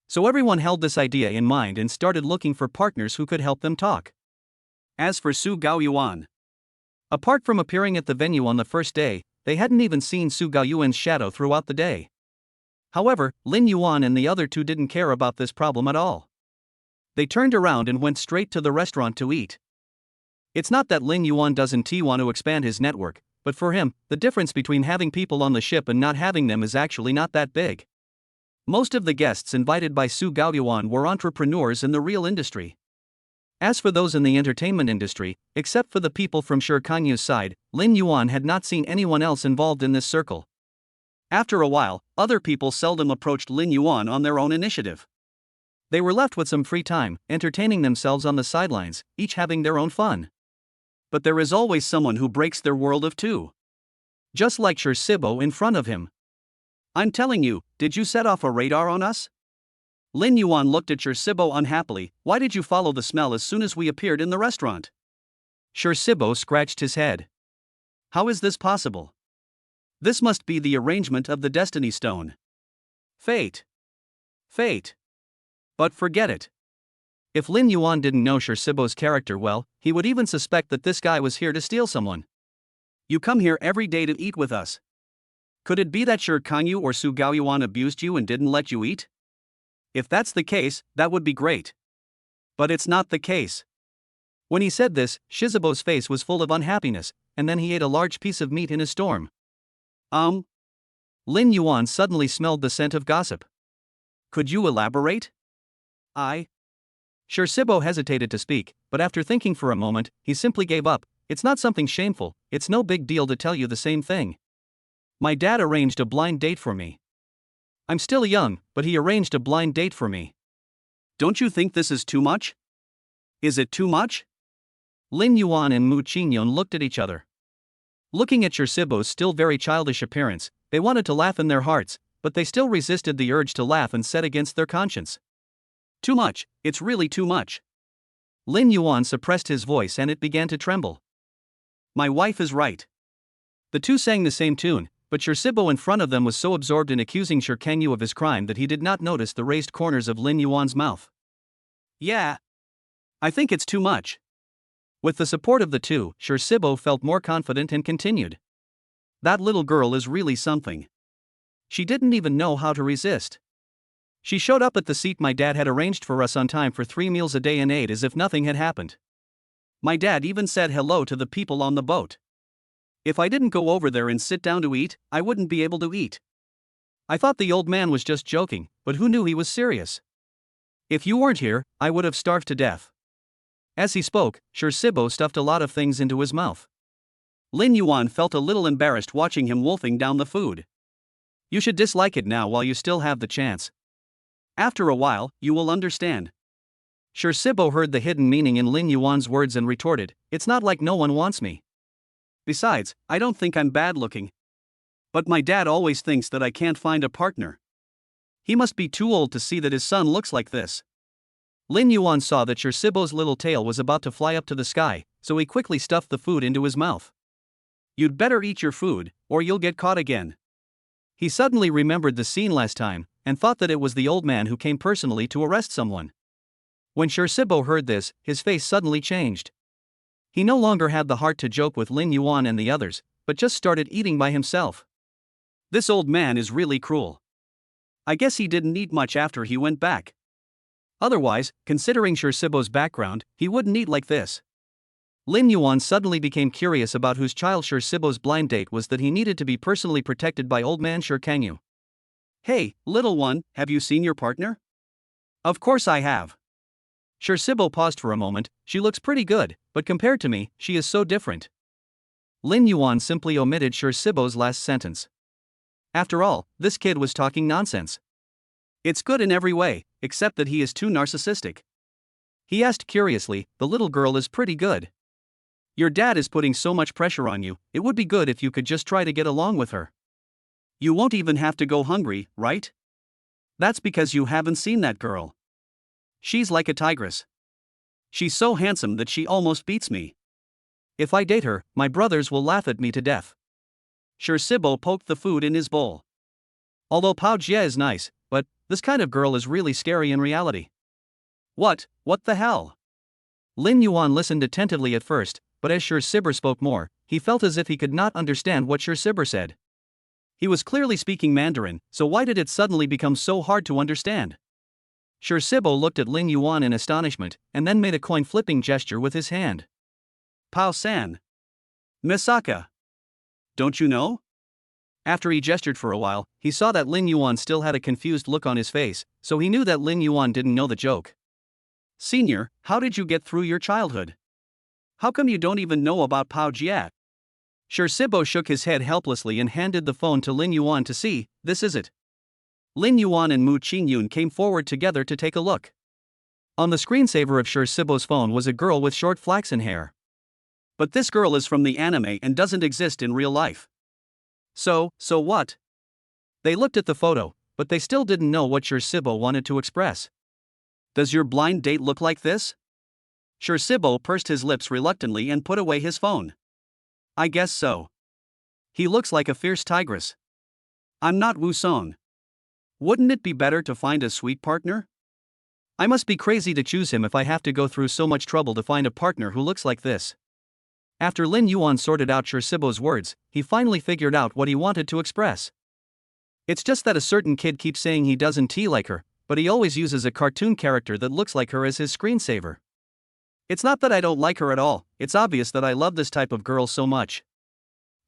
So everyone held this idea in mind and started looking for partners who could help them talk. As for Su Gaoyuan, apart from appearing at the venue on the first day, they hadn't even seen Su Gaoyuan's shadow throughout the day. However, Lin Yuan and the other two didn't care about this problem at all. They turned around and went straight to the restaurant to eat. It's not that Lin Yuan doesn't want to expand his network, but for him, the difference between having people on the ship and not having them is actually not that big. Most of the guests invited by Su Gaoyuan were entrepreneurs in the real industry. As for those in the entertainment industry, except for the people from Shi Kanyu's side, Lin Yuan had not seen anyone else involved in this circle. After a while, other people seldom approached Lin Yuan on their own initiative. They were left with some free time, entertaining themselves on the sidelines, each having their own fun. But there is always someone who breaks their world of two. Just like Sibo in front of him. I'm telling you, did you set off a radar on us? Lin Yuan looked at Sibo unhappily. Why did you follow the smell as soon as we appeared in the restaurant? Sibo scratched his head. How is this possible? This must be the arrangement of the Destiny Stone. Fate. Fate. But forget it. If Lin Yuan didn't know Sibo's character well, he would even suspect that this guy was here to steal someone. You come here every day to eat with us. Could it be that Shi Kangyu or Su Gaoyuan abused you and didn't let you eat? If that's the case, that would be great. But it's not the case. When he said this, Sibo's face was full of unhappiness, and then he ate a large piece of meat in a storm. Lin Yuan suddenly smelled the scent of gossip. Could you elaborate? Sibo hesitated to speak, but after thinking for a moment, he simply gave up. It's not something shameful, it's no big deal to tell you the same thing. My dad arranged a blind date for me. I'm still young, but he arranged a blind date for me. Don't you think this is too much? Is it too much? Lin Yuan and Mu Qingyun looked at each other. Looking at Shirsibo's still very childish appearance, they wanted to laugh in their hearts, but they still resisted the urge to laugh and set against their conscience. Too much, it's really too much. Lin Yuan suppressed his voice and it began to tremble. My wife is right. The two sang the same tune, but Shirsibo in front of them was so absorbed in accusing Shirkangyu of his crime that he did not notice the raised corners of Lin Yuan's mouth. Yeah. I think it's too much. With the support of the two, Shirsibo felt more confident and continued. That little girl is really something. She didn't even know how to resist. She showed up at the seat my dad had arranged for us on time for 3 meals a day and ate as if nothing had happened. My dad even said hello to the people on the boat. If I didn't go over there and sit down to eat, I wouldn't be able to eat. I thought the old man was just joking, but who knew he was serious? If you weren't here, I would have starved to death. As he spoke, Shirsibo stuffed a lot of things into his mouth. Lin Yuan felt a little embarrassed watching him wolfing down the food. You should dislike it now while you still have the chance. After a while, you will understand. Shirsibo heard the hidden meaning in Lin Yuan's words and retorted, it's not like no one wants me. Besides, I don't think I'm bad looking. But my dad always thinks that I can't find a partner. He must be too old to see that his son looks like this. Lin Yuan saw that Shirsibo's little tail was about to fly up to the sky, so he quickly stuffed the food into his mouth. You'd better eat your food, or you'll get caught again. He suddenly remembered the scene last time, and thought that it was the old man who came personally to arrest someone. When Shirsibo heard this, his face suddenly changed. He no longer had the heart to joke with Lin Yuan and the others, but just started eating by himself. This old man is really cruel. I guess he didn't eat much after he went back. Otherwise, considering Shirsibo's background, he wouldn't eat like this. Lin Yuan suddenly became curious about whose child Shirsibo's blind date was that he needed to be personally protected by old man Shirkangyu. Hey, little one, have you seen your partner? Of course I have. Shirsibo paused for a moment, she looks pretty good, but compared to me, she is so different. Lin Yuan simply omitted Shirsibo's last sentence. After all, this kid was talking nonsense. It's good in every way, except that he is too narcissistic. He asked curiously, the little girl is pretty good. Your dad is putting so much pressure on you, it would be good if you could just try to get along with her. You won't even have to go hungry, right? That's because you haven't seen that girl. She's like a tigress. She's so handsome that she almost beats me. If I date her, my brothers will laugh at me to death. Shirsibo poked the food in his bowl. Although Pao Jie is nice, but this kind of girl is really scary in reality. What the hell? Lin Yuan listened attentively at first, but as Shirsibo spoke more, he felt as if he could not understand what Shirsibo said. He was clearly speaking Mandarin, so why did it suddenly become so hard to understand? Shirsibo looked at Lin Yuan in astonishment, and then made a coin-flipping gesture with his hand. Pao-san. Misaka. Don't you know? After he gestured for a while, he saw that Lin Yuan still had a confused look on his face, so he knew that Lin Yuan didn't know the joke. Senior, how did you get through your childhood? How come you don't even know about Pao Jie? Shirsibo shook his head helplessly and handed the phone to Lin Yuan to see, this is it. Lin Yuan and Mu Qingyun came forward together to take a look. On the screensaver of Shirsibo's phone was a girl with short flaxen hair. But this girl is from the anime and doesn't exist in real life. So what? They looked at the photo, but they still didn't know what Shirsibo wanted to express. Does your blind date look like this? Shirsibo pursed his lips reluctantly and put away his phone. I guess so. He looks like a fierce tigress. I'm not Wu Song. Wouldn't it be better to find a sweet partner? I must be crazy to choose him if I have to go through so much trouble to find a partner who looks like this. After Lin Yuan sorted out Shirsibo's words, he finally figured out what he wanted to express. It's just that a certain kid keeps saying he doesn't like her, but he always uses a cartoon character that looks like her as his screensaver. It's not that I don't like her at all, it's obvious that I love this type of girl so much.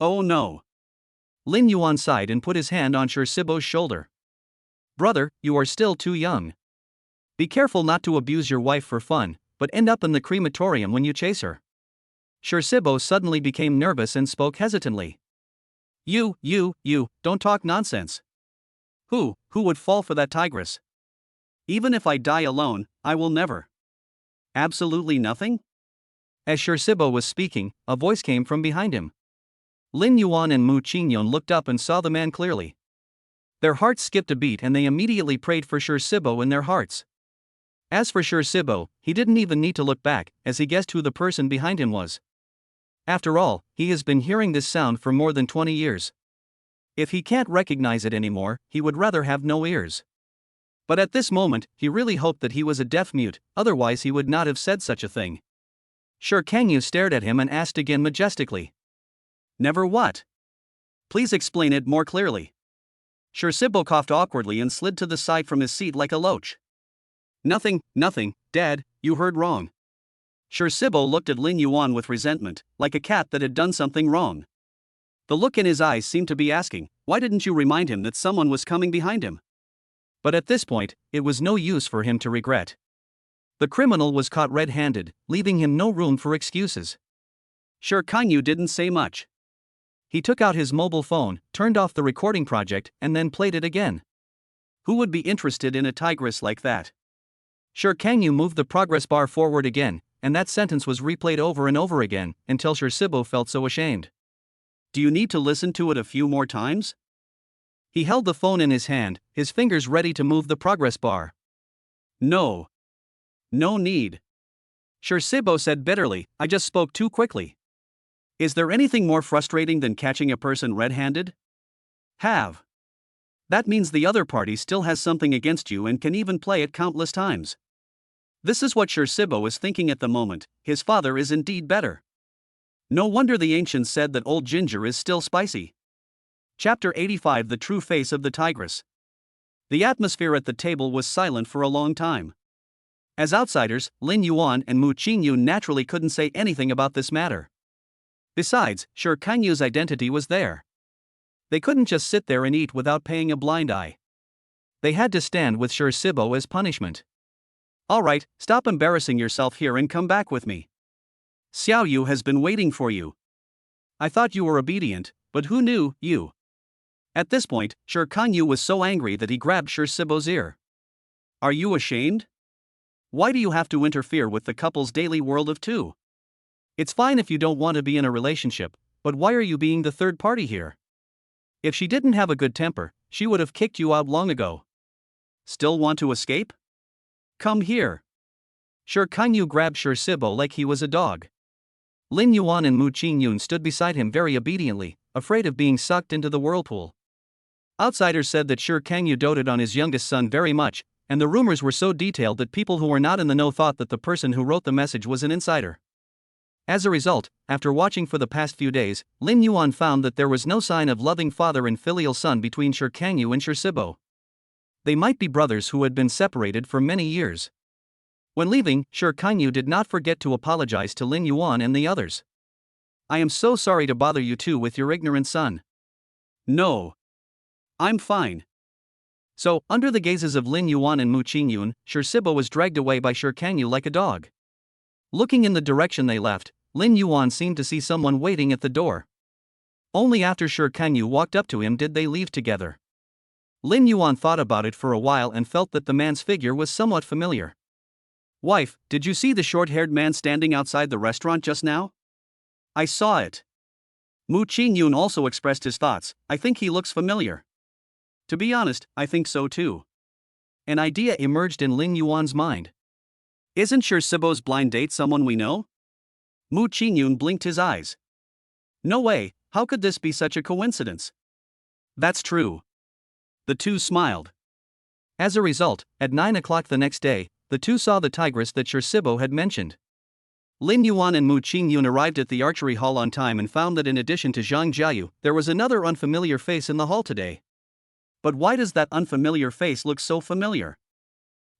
Oh no. Lin Yuan sighed and put his hand on Shirsibo's shoulder. Brother, you are still too young. Be careful not to abuse your wife for fun, but end up in the crematorium when you chase her. Shirsibo suddenly became nervous and spoke hesitantly. You, don't talk nonsense. Who would fall for that tigress? Even if I die alone, I will never. Absolutely nothing? As Shirsibo was speaking, a voice came from behind him. Lin Yuan and Mu Qingyun looked up and saw the man clearly. Their hearts skipped a beat and they immediately prayed for Shirsibo in their hearts. As for Shirsibo, he didn't even need to look back, as he guessed who the person behind him was. After all, he has been hearing this sound for more than 20 years. If he can't recognize it anymore, he would rather have no ears. But at this moment, he really hoped that he was a deaf mute, otherwise he would not have said such a thing. Sure Kangyu stared at him and asked again majestically. Never what? Please explain it more clearly. Shirsibo coughed awkwardly and slid to the side from his seat like a loach. Nothing, Dad, you heard wrong. Shirsibo looked at Lin Yuan with resentment, like a cat that had done something wrong. The look in his eyes seemed to be asking, why didn't you remind him that someone was coming behind him? But at this point, it was no use for him to regret. The criminal was caught red-handed, leaving him no room for excuses. Sure Kangyu didn't say much. He took out his mobile phone, turned off the recording project, and then played it again. Who would be interested in a tigress like that? Sure Kangyu moved the progress bar forward again, and that sentence was replayed over and over again, until Shirsibo felt so ashamed. Do you need to listen to it a few more times? He held the phone in his hand, his fingers ready to move the progress bar. No. No need. Shirsibo said bitterly, I just spoke too quickly. Is there anything more frustrating than catching a person red-handed? That means the other party still has something against you and can even play it countless times. This is what Shirsibo is thinking at the moment, his father is indeed better. No wonder the ancients said that old ginger is still spicy. Chapter 85 The True Face of the Tigress. The atmosphere at the table was silent for a long time. As outsiders, Lin Yuan and Mu Qingyun naturally couldn't say anything about this matter. Besides, Sure Kangyu's identity was there. They couldn't just sit there and eat without paying a blind eye. They had to stand with Shirsibo as punishment. Alright, stop embarrassing yourself here and come back with me. Xiao Yu has been waiting for you. I thought you were obedient, but who knew, you? At this point, Sure Kangyu was so angry that he grabbed Shirsibo's ear. Are you ashamed? Why do you have to interfere with the couple's daily world of two? It's fine if you don't want to be in a relationship, but why are you being the third party here? If she didn't have a good temper, she would have kicked you out long ago. Still want to escape? Come here. Sure Kangyu grabbed Shirsibo like he was a dog. Lin Yuan and Mu Qingyun stood beside him very obediently, afraid of being sucked into the whirlpool. Outsiders said that Sure Kangyu doted on his youngest son very much, and the rumors were so detailed that people who were not in the know thought that the person who wrote the message was an insider. As a result, after watching for the past few days, Lin Yuan found that there was no sign of loving father and filial son between Sure Kangyu and Shirsibo. They might be brothers who had been separated for many years. When leaving, Sure Kangyu did not forget to apologize to Lin Yuan and the others. I am so sorry to bother you two with your ignorant son. No. I'm fine. So, under the gazes of Lin Yuan and Mu Qingyun, Shirsibo was dragged away by Sure Kangyu like a dog. Looking in the direction they left, Lin Yuan seemed to see someone waiting at the door. Only after Sure Kangyu walked up to him did they leave together. Lin Yuan thought about it for a while and felt that the man's figure was somewhat familiar. Wife, did you see the short-haired man standing outside the restaurant just now? I saw it. Mu Qingyun also expressed his thoughts. I think he looks familiar. To be honest, I think so too. An idea emerged in Lin Yuan's mind. Isn't Shirsibo's blind date someone we know? Mu Qingyun blinked his eyes. No way, how could this be such a coincidence? That's true. The two smiled. As a result, at 9 o'clock the next day, the two saw the tigress that Shirsibo had mentioned. Lin Yuan and Mu Qingyun arrived at the archery hall on time and found that in addition to Zhang Jiayu, there was another unfamiliar face in the hall today. But why does that unfamiliar face look so familiar?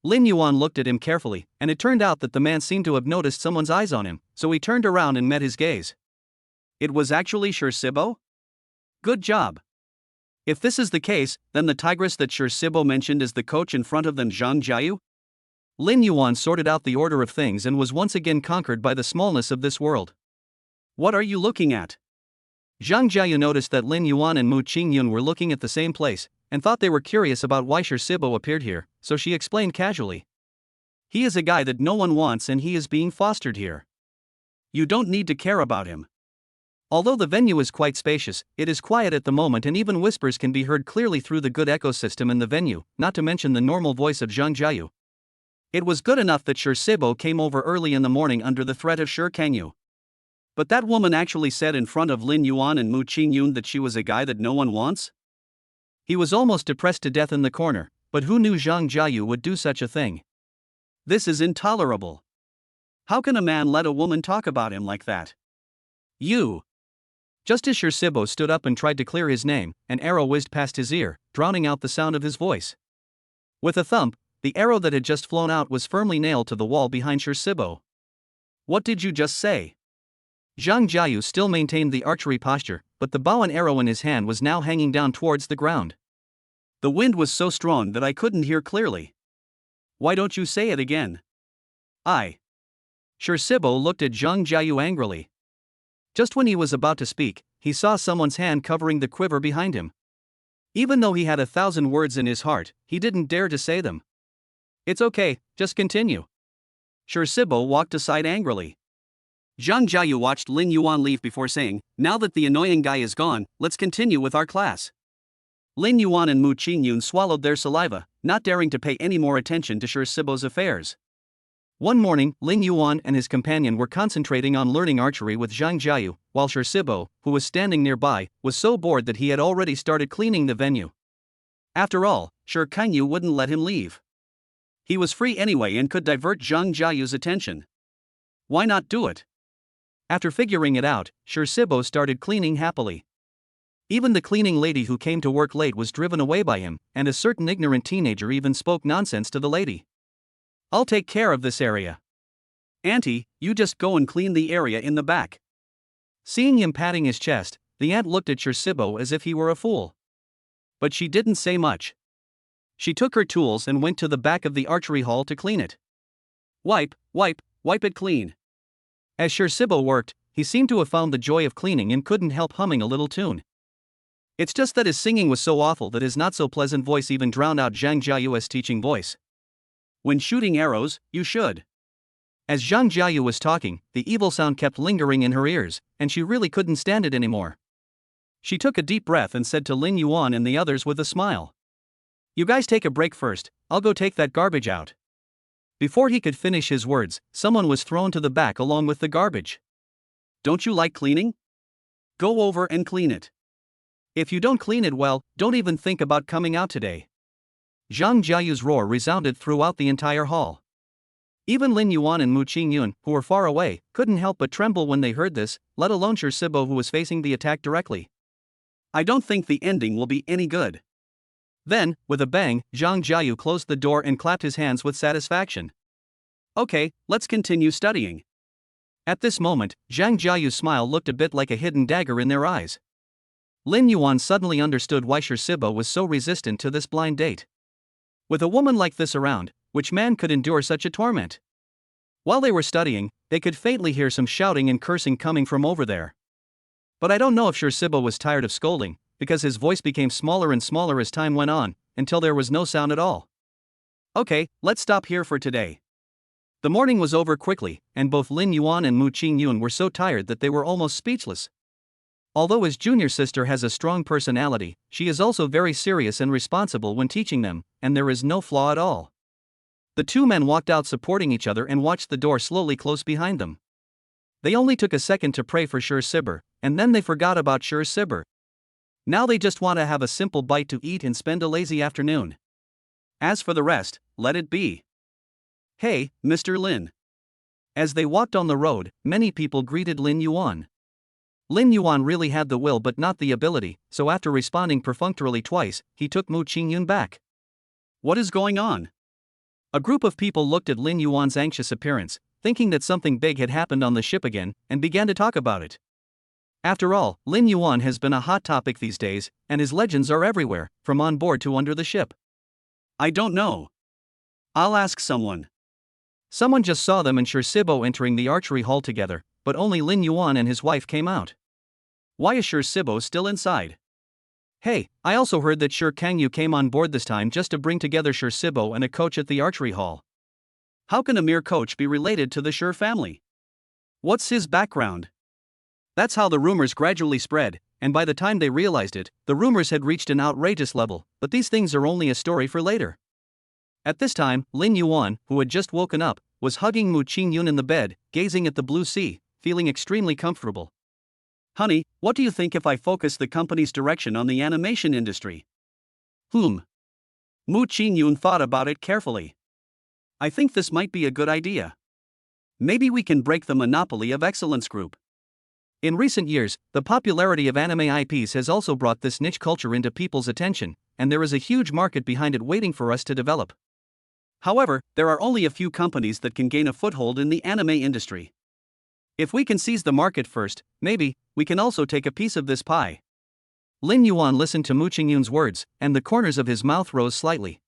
Lin Yuan looked at him carefully, and it turned out that the man seemed to have noticed someone's eyes on him, so he turned around and met his gaze. It was actually Shirsibo? Good job. If this is the case, then the tigress that Shirsibo mentioned is the coach in front of them, Zhang Jiayu? Lin Yuan sorted out the order of things and was once again conquered by the smallness of this world. What are you looking at? Zhang Jiayu noticed that Lin Yuan and Mu Qingyun were looking at the same place, and thought they were curious about why Sibo appeared here, so she explained casually. He is a guy that no one wants and he is being fostered here. You don't need to care about him. Although the venue is quite spacious, it is quiet at the moment and even whispers can be heard clearly through the good ecosystem in the venue, not to mention the normal voice of Zhang Jiayu. It was good enough that Sibo came over early in the morning under the threat of Kangyu. But that woman actually said in front of Lin Yuan and Mu Qingyun that she was a guy that no one wants? He was almost depressed to death in the corner, but who knew Zhang Jiayu would do such a thing? This is intolerable. How can a man let a woman talk about him like that? You. Just as Sibo stood up and tried to clear his name, an arrow whizzed past his ear, drowning out the sound of his voice. With a thump, the arrow that had just flown out was firmly nailed to the wall behind Sibo. What did you just say? Zhang Jiayu still maintained the archery posture, but the bow and arrow in his hand was now hanging down towards the ground. The wind was so strong that I couldn't hear clearly. Why don't you say it again? Sibo looked at Zhang Jiayu angrily. Just when he was about to speak, he saw someone's hand covering the quiver behind him. Even though he had 1,000 words in his heart, he didn't dare to say them. It's okay, just continue. Sibo walked aside angrily. Zhang Jiayu watched Lin Yuan leave before saying, now that the annoying guy is gone, let's continue with our class. Lin Yuan and Mu Qingyun swallowed their saliva, not daring to pay any more attention to Sibo's affairs. One morning, Lin Yuan and his companion were concentrating on learning archery with Zhang Jiayu, while Sibo, who was standing nearby, was so bored that he had already started cleaning the venue. After all, Kangyu wouldn't let him leave. He was free anyway and could divert Zhang Jiayu's attention. Why not do it? After figuring it out, Sibo started cleaning happily. Even the cleaning lady who came to work late was driven away by him, and a certain ignorant teenager even spoke nonsense to the lady. I'll take care of this area. Auntie, you just go and clean the area in the back. Seeing him patting his chest, the aunt looked at Sibo as if he were a fool. But she didn't say much. She took her tools and went to the back of the archery hall to clean it. Wipe it clean. As Sibo worked, he seemed to have found the joy of cleaning and couldn't help humming a little tune. It's just that his singing was so awful that his not-so-pleasant voice even drowned out Zhang Jiayu's teaching voice. When shooting arrows, you should. As Zhang Jiayu was talking, the evil sound kept lingering in her ears, and she really couldn't stand it anymore. She took a deep breath and said to Lin Yuan and the others with a smile. You guys take a break first, I'll go take that garbage out. Before he could finish his words, someone was thrown to the back along with the garbage. Don't you like cleaning? Go over and clean it. If you don't clean it well, don't even think about coming out today. Zhang Jiayu's roar resounded throughout the entire hall. Even Lin Yuan and Mu Qingyun, who were far away, couldn't help but tremble when they heard this, let alone Sibo, who was facing the attack directly. I don't think the ending will be any good. Then, with a bang, Zhang Jiayu closed the door and clapped his hands with satisfaction. Okay, let's continue studying. At this moment, Zhang Jiayu's smile looked a bit like a hidden dagger in their eyes. Lin Yuan suddenly understood why Sibo was so resistant to this blind date. With a woman like this around, which man could endure such a torment? While they were studying, they could faintly hear some shouting and cursing coming from over there. But I don't know if Sibo was tired of scolding, because his voice became smaller and smaller as time went on, until there was no sound at all. Okay, let's stop here for today. The morning was over quickly, and both Lin Yuan and Mu Qingyun were so tired that they were almost speechless. Although his junior sister has a strong personality, she is also very serious and responsible when teaching them, and there is no flaw at all. The two men walked out supporting each other and watched the door slowly close behind them. They only took a second to pray for Sibo, and then they forgot about Sibo. Now they just want to have a simple bite to eat and spend a lazy afternoon. As for the rest, let it be. Hey, Mr. Lin. As they walked on the road, many people greeted Lin Yuan. Lin Yuan really had the will but not the ability, so after responding perfunctorily twice, he took Mu Qingyun back. What is going on? A group of people looked at Lin Yuan's anxious appearance, thinking that something big had happened on the ship again, and began to talk about it. After all, Lin Yuan has been a hot topic these days, and his legends are everywhere, from on board to under the ship. I don't know. I'll ask someone. Someone just saw them and Sibo entering the archery hall together, but only Lin Yuan and his wife came out. Why is Sibo still inside? Hey, I also heard that Sher Kangyu came on board this time just to bring together Sher Sibo and a coach at the archery hall. How can a mere coach be related to the Sher family? What's his background? That's how the rumors gradually spread, and by the time they realized it, the rumors had reached an outrageous level, but these things are only a story for later. At this time, Lin Yuan, who had just woken up, was hugging Mu Qingyun in the bed, gazing at the blue sea, feeling extremely comfortable. Honey, what do you think if I focus the company's direction on the animation industry? Mu Qingyun thought about it carefully. I think this might be a good idea. Maybe we can break the monopoly of Excellence Group. In recent years, the popularity of anime IPs has also brought this niche culture into people's attention, and there is a huge market behind it waiting for us to develop. However, there are only a few companies that can gain a foothold in the anime industry. If we can seize the market first, maybe we can also take a piece of this pie. Lin Yuan listened to Mu Qingyun's words, and the corners of his mouth rose slightly.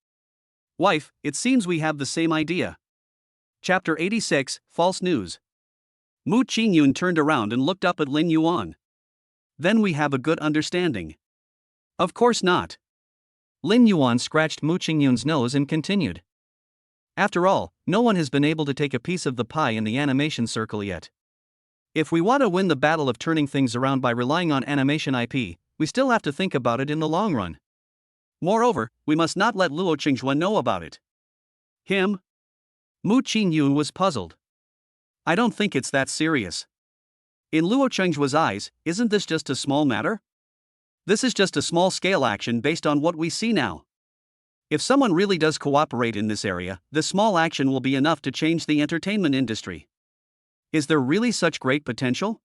Wife, it seems we have the same idea. Chapter 86, False News. Mu Qingyun turned around and looked up at Lin Yuan. Then we have a good understanding. Of course not. Lin Yuan scratched Mu Qingyun's nose and continued. After all, no one has been able to take a piece of the pie in the animation circle yet. If we want to win the battle of turning things around by relying on animation IP, we still have to think about it in the long run. Moreover, we must not let Luo Qingjue know about it. Him? Mu Qingyun was puzzled. I don't think it's that serious. In Luo Qingjue's eyes, isn't this just a small matter? This is just a small-scale action based on what we see now. If someone really does cooperate in this area, this small action will be enough to change the entertainment industry. Is there really such great potential?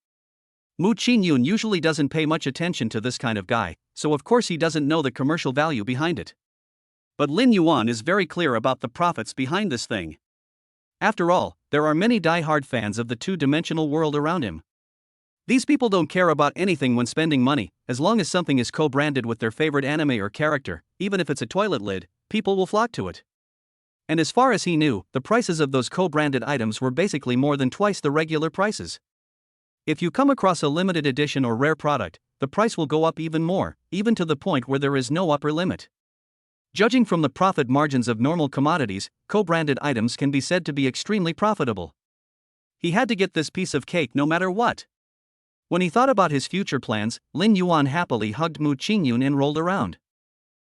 Mu Qingyun usually doesn't pay much attention to this kind of guy, so of course he doesn't know the commercial value behind it. But Lin Yuan is very clear about the profits behind this thing. After all, there are many die-hard fans of the two-dimensional world around him. These people don't care about anything when spending money, as long as something is co-branded with their favorite anime or character, even if it's a toilet lid, people will flock to it. And as far as he knew, the prices of those co-branded items were basically more than twice the regular prices. If you come across a limited edition or rare product, the price will go up even more, even to the point where there is no upper limit. Judging from the profit margins of normal commodities, co-branded items can be said to be extremely profitable. He had to get this piece of cake no matter what. When he thought about his future plans, Lin Yuan happily hugged Mu Qingyun and rolled around.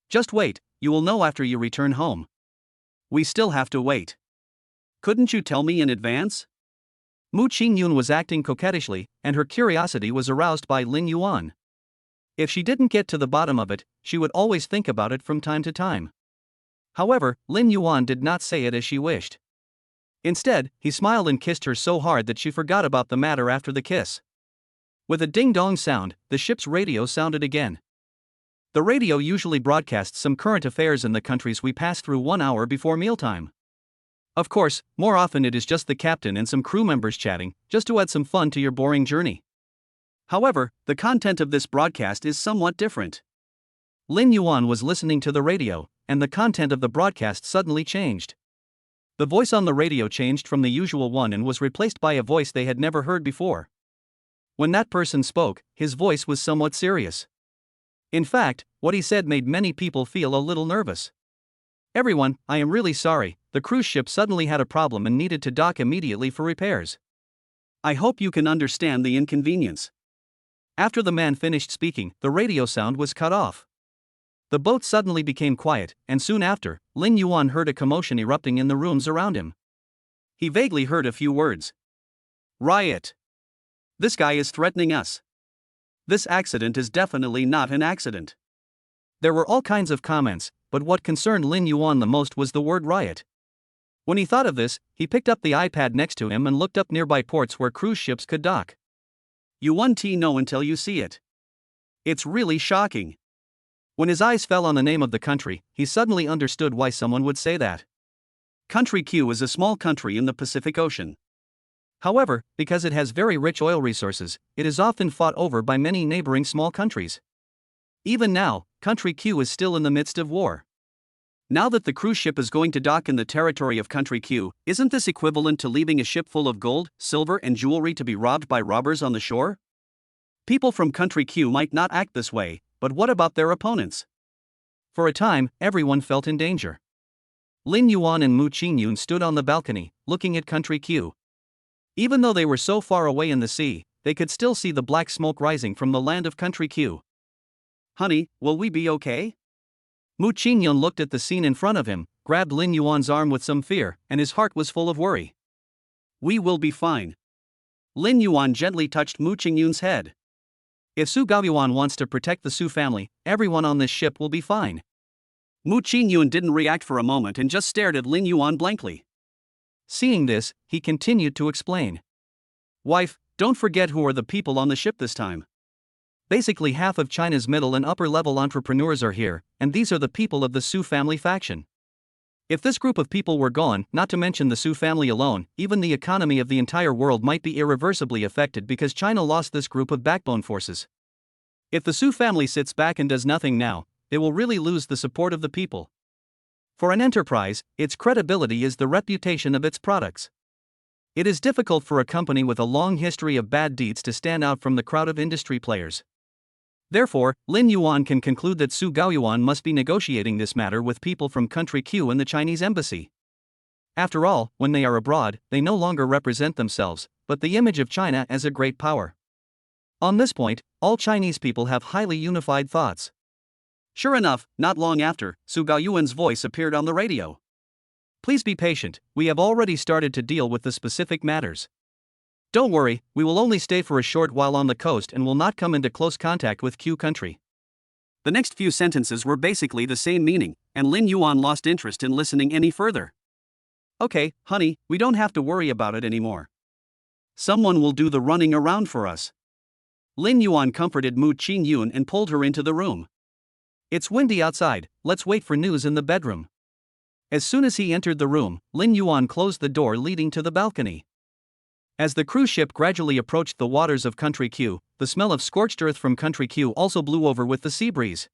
Just wait, you will know after you return home. We still have to wait. Couldn't you tell me in advance? Mu Qingyun was acting coquettishly, and her curiosity was aroused by Lin Yuan. If she didn't get to the bottom of it, she would always think about it from time to time. However, Lin Yuan did not say it as she wished. Instead, he smiled and kissed her so hard that she forgot about the matter after the kiss. With a ding-dong sound, the ship's radio sounded again. The radio usually broadcasts some current affairs in the countries we pass through 1 hour before mealtime. Of course, more often it is just the captain and some crew members chatting, just to add some fun to your boring journey. However, the content of this broadcast is somewhat different. Lin Yuan was listening to the radio, and the content of the broadcast suddenly changed. The voice on the radio changed from the usual one and was replaced by a voice they had never heard before. When that person spoke, his voice was somewhat serious. In fact, what he said made many people feel a little nervous. Everyone, I am really sorry, the cruise ship suddenly had a problem and needed to dock immediately for repairs. I hope you can understand the inconvenience. After the man finished speaking, the radio sound was cut off. The boat suddenly became quiet, and soon after, Lin Yuan heard a commotion erupting in the rooms around him. He vaguely heard a few words. Riot. This guy is threatening us. This accident is definitely not an accident. There were all kinds of comments, but what concerned Lin Yuan the most was the word riot. When he thought of this, he picked up the iPad next to him and looked up nearby ports where cruise ships could dock. You won't know until you see it. It's really shocking. When his eyes fell on the name of the country, he suddenly understood why someone would say that. Country Q is a small country in the Pacific Ocean. However, because it has very rich oil resources, it is often fought over by many neighboring small countries. Even now, Country Q is still in the midst of war. Now that the cruise ship is going to dock in the territory of Country Q, isn't this equivalent to leaving a ship full of gold, silver, and jewelry to be robbed by robbers on the shore? People from Country Q might not act this way, But what about their opponents? For a time, everyone felt in danger. Lin Yuan and Mu Qingyun stood on the balcony, looking at Country Q. Even though they were so far away in the sea, they could still see the black smoke rising from the land of Country Q. Honey, will we be okay? Mu Qingyun looked at the scene in front of him, grabbed Lin Yuan's arm with some fear, and his heart was full of worry. We will be fine. Lin Yuan gently touched Mu Qingyun's head. If Su Gaoyuan wants to protect the Su family, everyone on this ship will be fine. Mu Qingyun didn't react for a moment and just stared at Lin Yuan blankly. Seeing this, he continued to explain. Wife, don't forget who are the people on the ship this time. Basically half of China's middle and upper level entrepreneurs are here, and these are the people of the Su family faction. If this group of people were gone, not to mention the Su family alone, even the economy of the entire world might be irreversibly affected because China lost this group of backbone forces. If the Su family sits back and does nothing now, they will really lose the support of the people. For an enterprise, its credibility is the reputation of its products. It is difficult for a company with a long history of bad deeds to stand out from the crowd of industry players. Therefore, Lin Yuan can conclude that Su Gaoyuan must be negotiating this matter with people from Country Q and the Chinese embassy. After all, when they are abroad, they no longer represent themselves, but the image of China as a great power. On this point, all Chinese people have highly unified thoughts. Sure enough, not long after, Su Gaoyuan's voice appeared on the radio. Please be patient, we have already started to deal with the specific matters. Don't worry, we will only stay for a short while on the coast and will not come into close contact with Q country. The next few sentences were basically the same meaning, and Lin Yuan lost interest in listening any further. Okay, honey, we don't have to worry about it anymore. Someone will do the running around for us. Lin Yuan comforted Mu Qingyun and pulled her into the room. It's windy outside, let's wait for news in the bedroom. As soon as he entered the room, Lin Yuan closed the door leading to the balcony. As the cruise ship gradually approached the waters of Country Q, the smell of scorched earth from Country Q also blew over with the sea breeze.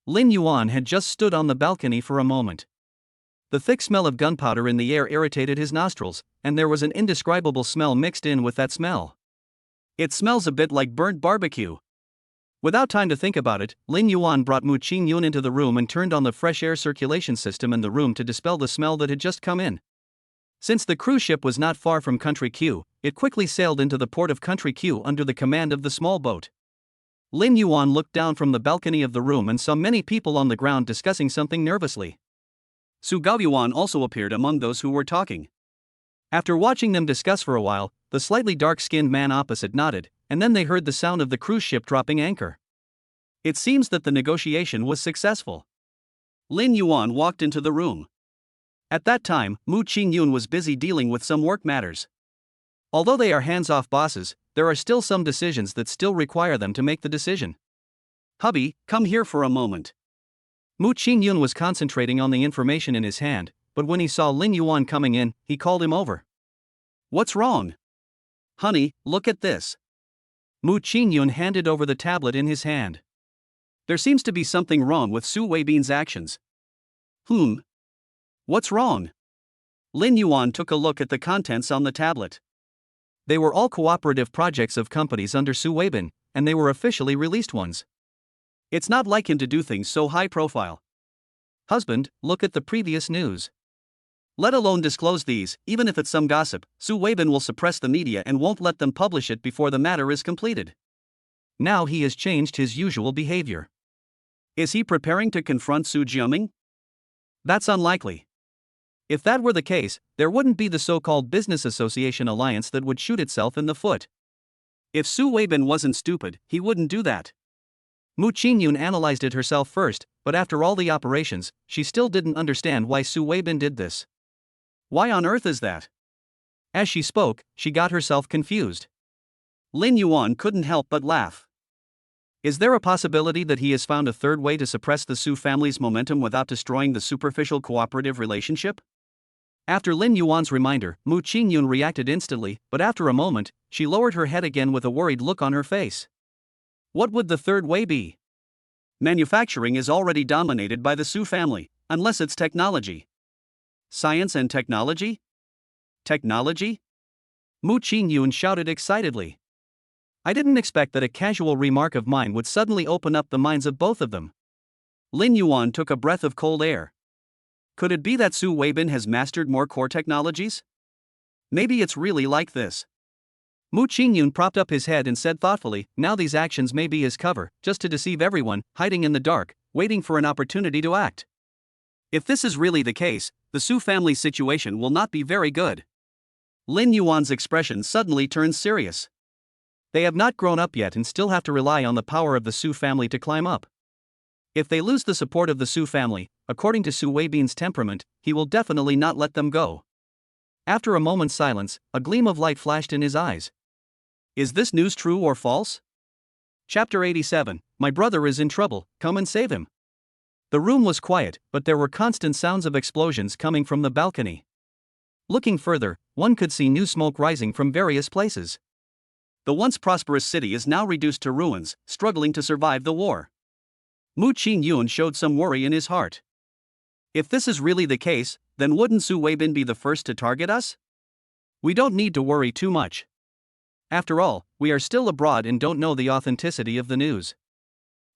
Lin Yuan had just stood on the balcony for a moment. The thick smell of gunpowder in the air irritated his nostrils, and there was an indescribable smell mixed in with that smell. It smells a bit like burnt barbecue. Without time to think about it, Lin Yuan brought Mu Qingyun into the room and turned on the fresh air circulation system in the room to dispel the smell that had just come in. Since the cruise ship was not far from Country Q, it quickly sailed into the port of Country Q under the command of the small boat. Lin Yuan looked down from the balcony of the room and saw many people on the ground discussing something nervously. Su Gaoyuan also appeared among those who were talking. After watching them discuss for a while, the slightly dark-skinned man opposite nodded, and then they heard the sound of the cruise ship dropping anchor. It seems that the negotiation was successful. Lin Yuan walked into the room. At that time, Mu Qingyun was busy dealing with some work matters. Although they are hands-off bosses, there are still some decisions that still require them to make the decision. Hubby, come here for a moment. Mu Qingyun was concentrating on the information in his hand, but when he saw Lin Yuan coming in, he called him over. What's wrong? Honey, look at this. Mu Qingyun handed over the tablet in his hand. There seems to be something wrong with Su Weibin's actions. What's wrong? Lin Yuan took a look at the contents on the tablet. They were all cooperative projects of companies under Su Weibin, and they were officially released ones. It's not like him to do things so high profile. Husband, look at the previous news. Let alone disclose these, even if it's some gossip, Su Weibin will suppress the media and won't let them publish it before the matter is completed. Now he has changed his usual behavior. Is he preparing to confront Su Jiaming? That's unlikely. If that were the case, there wouldn't be the so-called business association alliance that would shoot itself in the foot. If Su Weibin wasn't stupid, he wouldn't do that. Mu Qingyun analyzed it herself first, but after all the operations, she still didn't understand why Su Weibin did this. Why on earth is that? As she spoke, she got herself confused. Lin Yuan couldn't help but laugh. Is there a possibility that he has found a third way to suppress the Su family's momentum without destroying the superficial cooperative relationship? After Lin Yuan's reminder, Mu Qingyun reacted instantly, but after a moment, she lowered her head again with a worried look on her face. What would the third way be? Manufacturing is already dominated by the Su family, unless it's technology. Science and technology? Technology? Mu Qingyun shouted excitedly. I didn't expect that a casual remark of mine would suddenly open up the minds of both of them. Lin Yuan took a breath of cold air. Could it be that Su Weibin has mastered more core technologies? Maybe it's really like this. Mu Qingyun propped up his head and said thoughtfully, now these actions may be his cover, just to deceive everyone, hiding in the dark, waiting for an opportunity to act. If this is really the case, the Su family's situation will not be very good. Lin Yuan's expression suddenly turned serious. They have not grown up yet and still have to rely on the power of the Su family to climb up. If they lose the support of the Su family, according to Su Weibin's temperament, he will definitely not let them go. After a moment's silence, a gleam of light flashed in his eyes. Is this news true or false? Chapter 87, My brother is in trouble, come and save him. The room was quiet, but there were constant sounds of explosions coming from the balcony. Looking further, one could see new smoke rising from various places. The once prosperous city is now reduced to ruins, struggling to survive the war. Mu Qingyun showed some worry in his heart. If this is really the case, then wouldn't Su Weibin be the first to target us? We don't need to worry too much. After all, we are still abroad and don't know the authenticity of the news.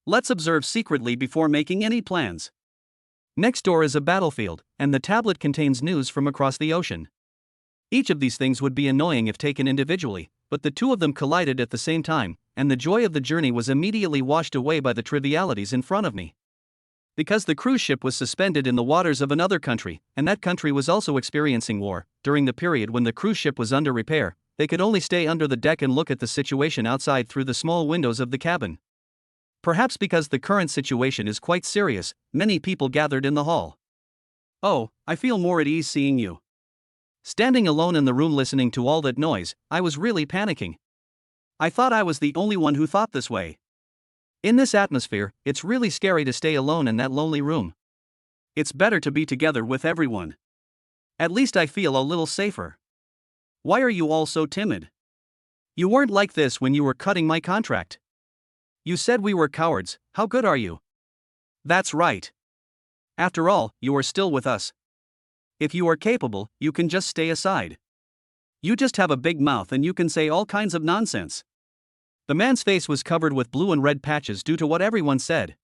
Let's observe secretly before making any plans. Next door is a battlefield, and the tablet contains news from across the ocean. Each of these things would be annoying if taken individually, but the two of them collided at the same time, and the joy of the journey was immediately washed away by the trivialities in front of me. Because the cruise ship was suspended in the waters of another country, and that country was also experiencing war, during the period when the cruise ship was under repair, they could only stay under the deck and look at the situation outside through the small windows of the cabin. Perhaps because the current situation is quite serious, many people gathered in the hall. Oh, I feel more at ease seeing you. Standing alone in the room listening to all that noise, I was really panicking. I thought I was the only one who thought this way. In this atmosphere, it's really scary to stay alone in that lonely room. It's better to be together with everyone. At least I feel a little safer. Why are you all so timid? You weren't like this when you were cutting my contract. You said we were cowards, how good are you? That's right. After all, you are still with us. If you are capable, you can just stay aside. You just have a big mouth and you can say all kinds of nonsense. The man's face was covered with blue and red patches due to what everyone said.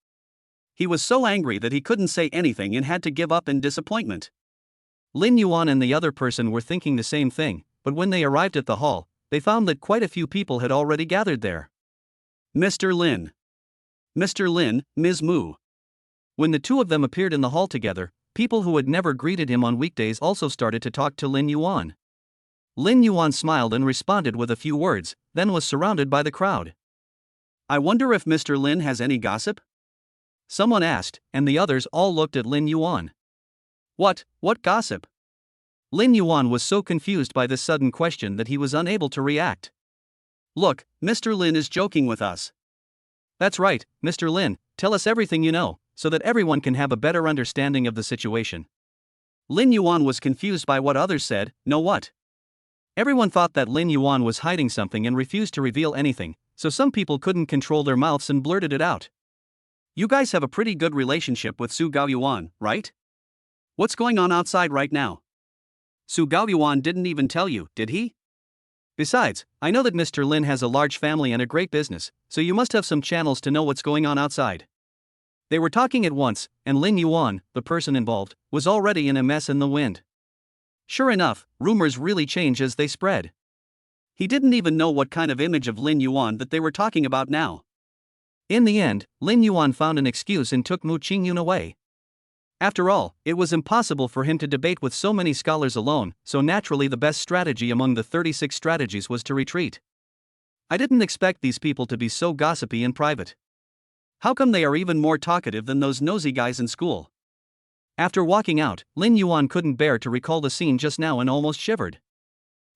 He was so angry that he couldn't say anything and had to give up in disappointment. Lin Yuan and the other person were thinking the same thing, but when they arrived at the hall, they found that quite a few people had already gathered there. Mr. Lin. Mr. Lin, Ms. Mu. When the two of them appeared in the hall together, people who had never greeted him on weekdays also started to talk to Lin Yuan. Lin Yuan smiled and responded with a few words, then was surrounded by the crowd. I wonder if Mr. Lin has any gossip? Someone asked, and the others all looked at Lin Yuan. What gossip? Lin Yuan was so confused by this sudden question that he was unable to react. Look, Mr. Lin is joking with us. That's right, Mr. Lin, tell us everything you know, so that everyone can have a better understanding of the situation. Lin Yuan was confused by what others said. Know what? Everyone thought that Lin Yuan was hiding something and refused to reveal anything, so some people couldn't control their mouths and blurted it out. You guys have a pretty good relationship with Su Gaoyuan, right? What's going on outside right now? Su Gaoyuan didn't even tell you, did he? Besides, I know that Mr. Lin has a large family and a great business, so you must have some channels to know what's going on outside. They were talking at once, and Lin Yuan, the person involved, was already in a mess in the wind. Sure enough, rumors really change as they spread. He didn't even know what kind of image of Lin Yuan that they were talking about now. In the end, Lin Yuan found an excuse and took Mu Qingyun away. After all, it was impossible for him to debate with so many scholars alone, so naturally the best strategy among the 36 strategies was to retreat. I didn't expect these people to be so gossipy in private. How come they are even more talkative than those nosy guys in school? After walking out, Lin Yuan couldn't bear to recall the scene just now and almost shivered.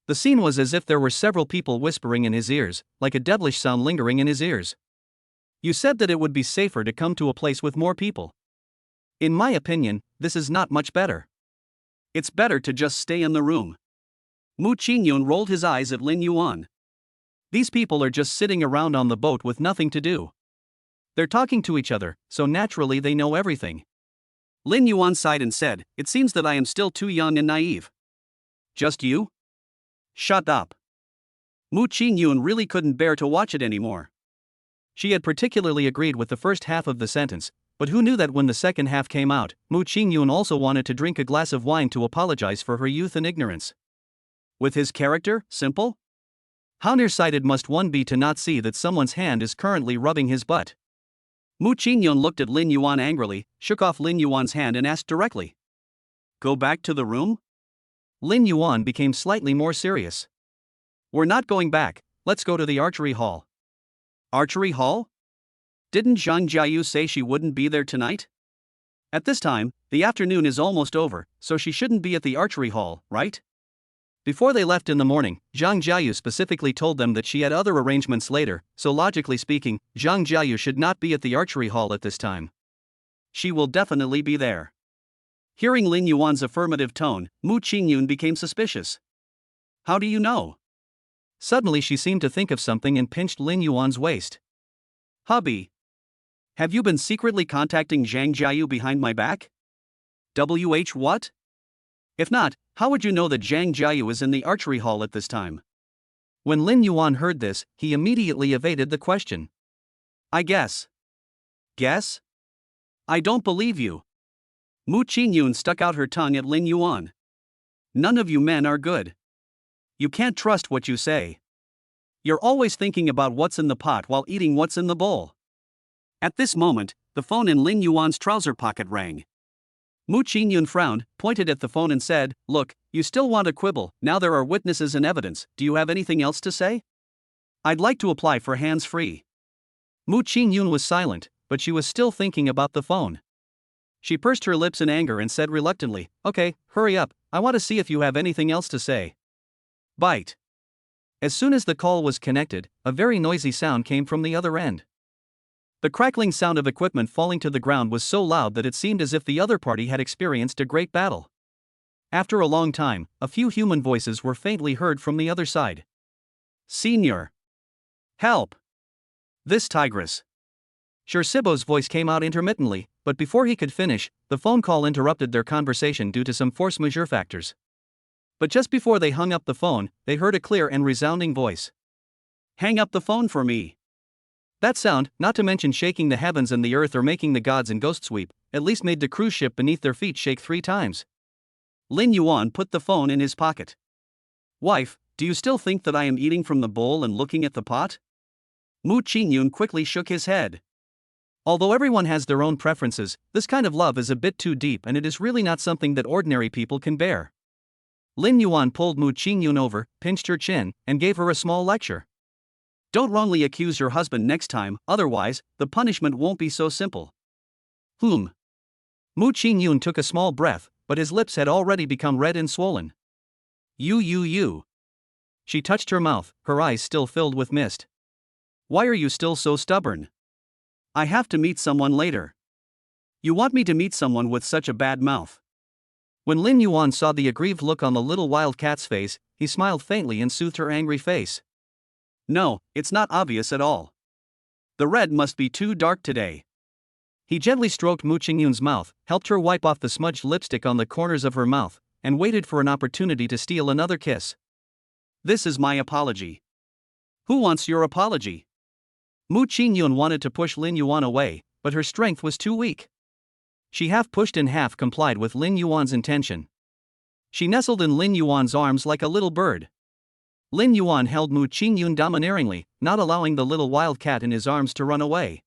The scene was as if there were several people whispering in his ears, like a devilish sound lingering in his ears. You said that it would be safer to come to a place with more people. In my opinion, this is not much better. It's better to just stay in the room. Mu Qingyun rolled his eyes at Lin Yuan. These people are just sitting around on the boat with nothing to do. They're talking to each other, so naturally they know everything. Lin Yuan sighed and said, It seems that I am still too young and naive. Just you? Shut up. Mu Qingyun really couldn't bear to watch it anymore. She had particularly agreed with the first half of the sentence, but who knew that when the second half came out, Mu Qingyun also wanted to drink a glass of wine to apologize for her youth and ignorance. With his character, simple? How nearsighted must one be to not see that someone's hand is currently rubbing his butt? Mu Qingyun looked at Lin Yuan angrily, shook off Lin Yuan's hand and asked directly. Go back to the room? Lin Yuan became slightly more serious. We're not going back, let's go to the archery hall. Archery hall? Didn't Zhang Jiayu say she wouldn't be there tonight? At this time, the afternoon is almost over, so she shouldn't be at the archery hall, right? Before they left in the morning, Zhang Jiayu specifically told them that she had other arrangements later, so logically speaking, Zhang Jiayu should not be at the archery hall at this time. She will definitely be there. Hearing Lin Yuan's affirmative tone, Mu Qingyun became suspicious. How do you know? Suddenly she seemed to think of something and pinched Lin Yuan's waist. Hubby. Have you been secretly contacting Zhang Jiayu behind my back? What? If not, how would you know that Zhang Jiayu is in the archery hall at this time? When Lin Yuan heard this, he immediately evaded the question. I guess. Guess? I don't believe you. Mu Qingyun stuck out her tongue at Lin Yuan. None of you men are good. You can't trust what you say. You're always thinking about what's in the pot while eating what's in the bowl. At this moment, the phone in Lin Yuan's trouser pocket rang. Mu Qingyun frowned, pointed at the phone and said, Look, you still want to quibble, now there are witnesses and evidence, do you have anything else to say? I'd like to apply for hands-free. Mu Qingyun was silent, but she was still thinking about the phone. She pursed her lips in anger and said reluctantly, Okay, hurry up, I want to see if you have anything else to say. Bite. As soon as the call was connected, a very noisy sound came from the other end. The crackling sound of equipment falling to the ground was so loud that it seemed as if the other party had experienced a great battle. After a long time, a few human voices were faintly heard from the other side. Senior. Help. This tigress. Shirsibo's voice came out intermittently, but before he could finish, the phone call interrupted their conversation due to some force majeure factors. But just before they hung up the phone, they heard a clear and resounding voice. Hang up the phone for me. That sound, not to mention shaking the heavens and the earth or making the gods and ghosts weep, at least made the cruise ship beneath their feet shake 3 times. Lin Yuan put the phone in his pocket. Wife, do you still think that I am eating from the bowl and looking at the pot? Mu Qingyun quickly shook his head. Although everyone has their own preferences, this kind of love is a bit too deep and it is really not something that ordinary people can bear. Lin Yuan pulled Mu Qingyun over, pinched her chin, and gave her a small lecture. Don't wrongly accuse your husband next time, otherwise, the punishment won't be so simple. Mu Qingyun took a small breath, but his lips had already become red and swollen. You. She touched her mouth, her eyes still filled with mist. Why are you still so stubborn? I have to meet someone later. You want me to meet someone with such a bad mouth? When Lin Yuan saw the aggrieved look on the little wild cat's face, he smiled faintly and soothed her angry face. No, it's not obvious at all. The red must be too dark today. He gently stroked Mu Qingyun's mouth, helped her wipe off the smudged lipstick on the corners of her mouth, and waited for an opportunity to steal another kiss. This is my apology. Who wants your apology? Mu Qingyun wanted to push Lin Yuan away, but her strength was too weak. She half pushed and half complied with Lin Yuan's intention. She nestled in Lin Yuan's arms like a little bird. Lin Yuan held Mu Qingyun domineeringly, not allowing the little wild cat in his arms to run away.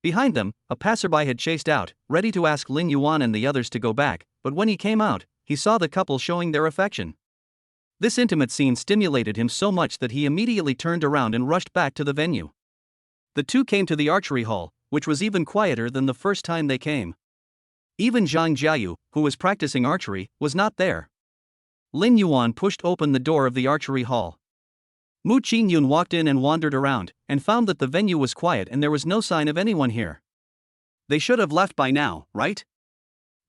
Behind them, a passerby had chased out, ready to ask Lin Yuan and the others to go back, but when he came out, he saw the couple showing their affection. This intimate scene stimulated him so much that he immediately turned around and rushed back to the venue. The two came to the archery hall, which was even quieter than the first time they came. Even Zhang Jiayu, who was practicing archery, was not there. Lin Yuan pushed open the door of the archery hall. Mu Qingyun walked in and wandered around, and found that the venue was quiet and there was no sign of anyone here. They should have left by now, right?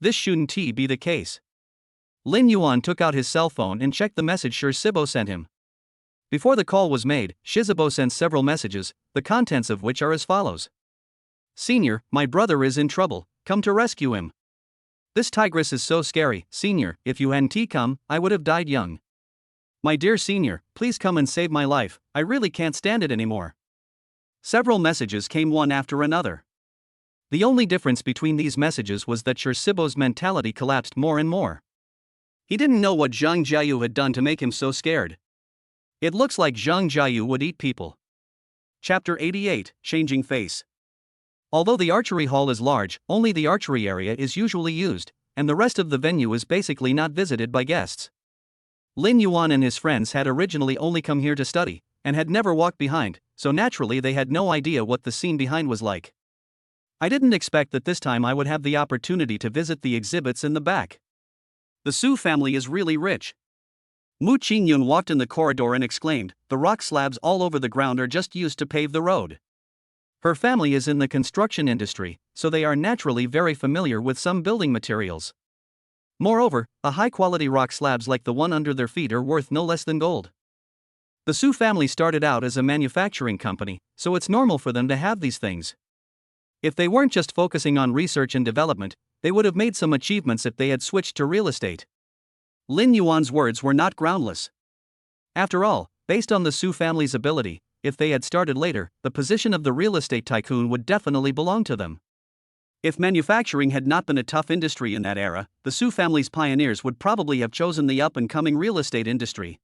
This shouldn't be the case. Lin Yuan took out his cell phone and checked the message Shirsibo sent him. Before the call was made, Shizubo sent several messages, the contents of which are as follows. Senior, my brother is in trouble, come to rescue him. This tigress is so scary, Senior, if you hadn't come, I would have died young. My dear senior, please come and save my life, I really can't stand it anymore. Several messages came one after another. The only difference between these messages was that Shursibo's mentality collapsed more and more. He didn't know what Zhang Jiayu had done to make him so scared. It looks like Zhang Jiayu would eat people. Chapter 88, Changing Face. Although the archery hall is large, only the archery area is usually used, and the rest of the venue is basically not visited by guests. Lin Yuan and his friends had originally only come here to study, and had never walked behind, so naturally they had no idea what the scene behind was like. I didn't expect that this time I would have the opportunity to visit the exhibits in the back. The Su family is really rich. Mu Qingyun walked in the corridor and exclaimed, the rock slabs all over the ground are just used to pave the road. Her family is in the construction industry, so they are naturally very familiar with some building materials. Moreover, a high-quality rock slabs like the one under their feet are worth no less than gold. The Su family started out as a manufacturing company, so it's normal for them to have these things. If they weren't just focusing on research and development, they would have made some achievements if they had switched to real estate. Lin Yuan's words were not groundless. After all, based on the Su family's ability, if they had started later, the position of the real estate tycoon would definitely belong to them. If manufacturing had not been a tough industry in that era, the Su family's pioneers would probably have chosen the up-and-coming real estate industry.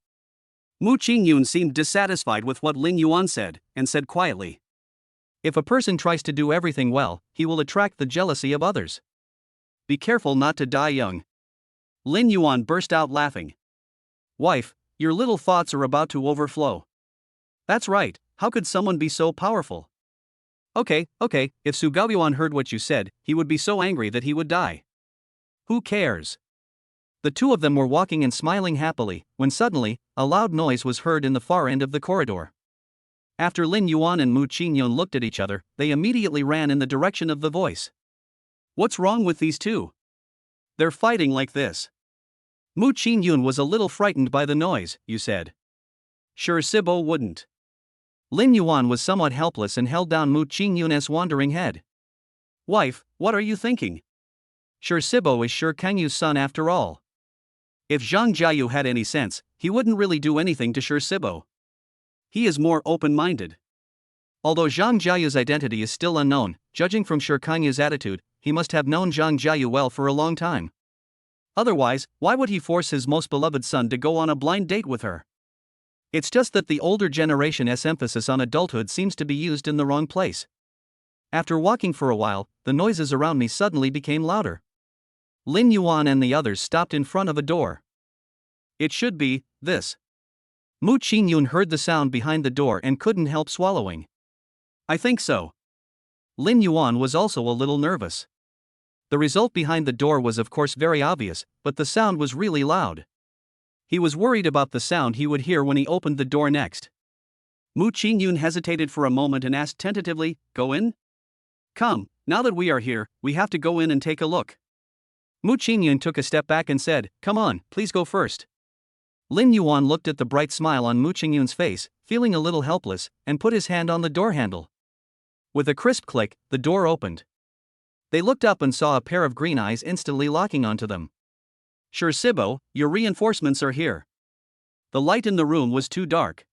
Mu Qingyun seemed dissatisfied with what Lin Yuan said, and said quietly, if a person tries to do everything well, he will attract the jealousy of others. Be careful not to die young. Lin Yuan burst out laughing. Wife, your little thoughts are about to overflow. That's right, how could someone be so powerful? Okay, if Su Gaoyuan heard what you said, he would be so angry that he would die. Who cares? The two of them were walking and smiling happily, when suddenly, a loud noise was heard in the far end of the corridor. After Lin Yuan and Mu Qingyun looked at each other, they immediately ran in the direction of the voice. What's wrong with these two? They're fighting like this. Mu Qingyun was a little frightened by the noise, you said. Sure Sibo wouldn't. Lin Yuan was somewhat helpless and held down Mu Qingyun's wandering head. Wife, what are you thinking? Sure Sibo is Sure Kangyu's son after all. If Zhang Jiayu had any sense, he wouldn't really do anything to Sure Sibo. He is more open-minded. Although Zhang Jiayu's identity is still unknown, judging from Sure Kangyu's attitude, he must have known Zhang Jiayu well for a long time. Otherwise, why would he force his most beloved son to go on a blind date with her? It's just that the older generation's emphasis on adulthood seems to be used in the wrong place. After walking for a while, the noises around me suddenly became louder. Lin Yuan and the others stopped in front of a door. It should be this. Mu Qingyun heard the sound behind the door and couldn't help swallowing. I think so. Lin Yuan was also a little nervous. The result behind the door was of course very obvious, but the sound was really loud. He was worried about the sound he would hear when he opened the door next. Mu Qingyun hesitated for a moment and asked tentatively, go in? Come, now that we are here, we have to go in and take a look. Mu Qingyun took a step back and said, come on, please go first. Lin Yuan looked at the bright smile on Mu Qingyun's face, feeling a little helpless, and put his hand on the door handle. With a crisp click, the door opened. They looked up and saw a pair of green eyes instantly locking onto them. Sure Sibo, your reinforcements are here. The light in the room was too dark.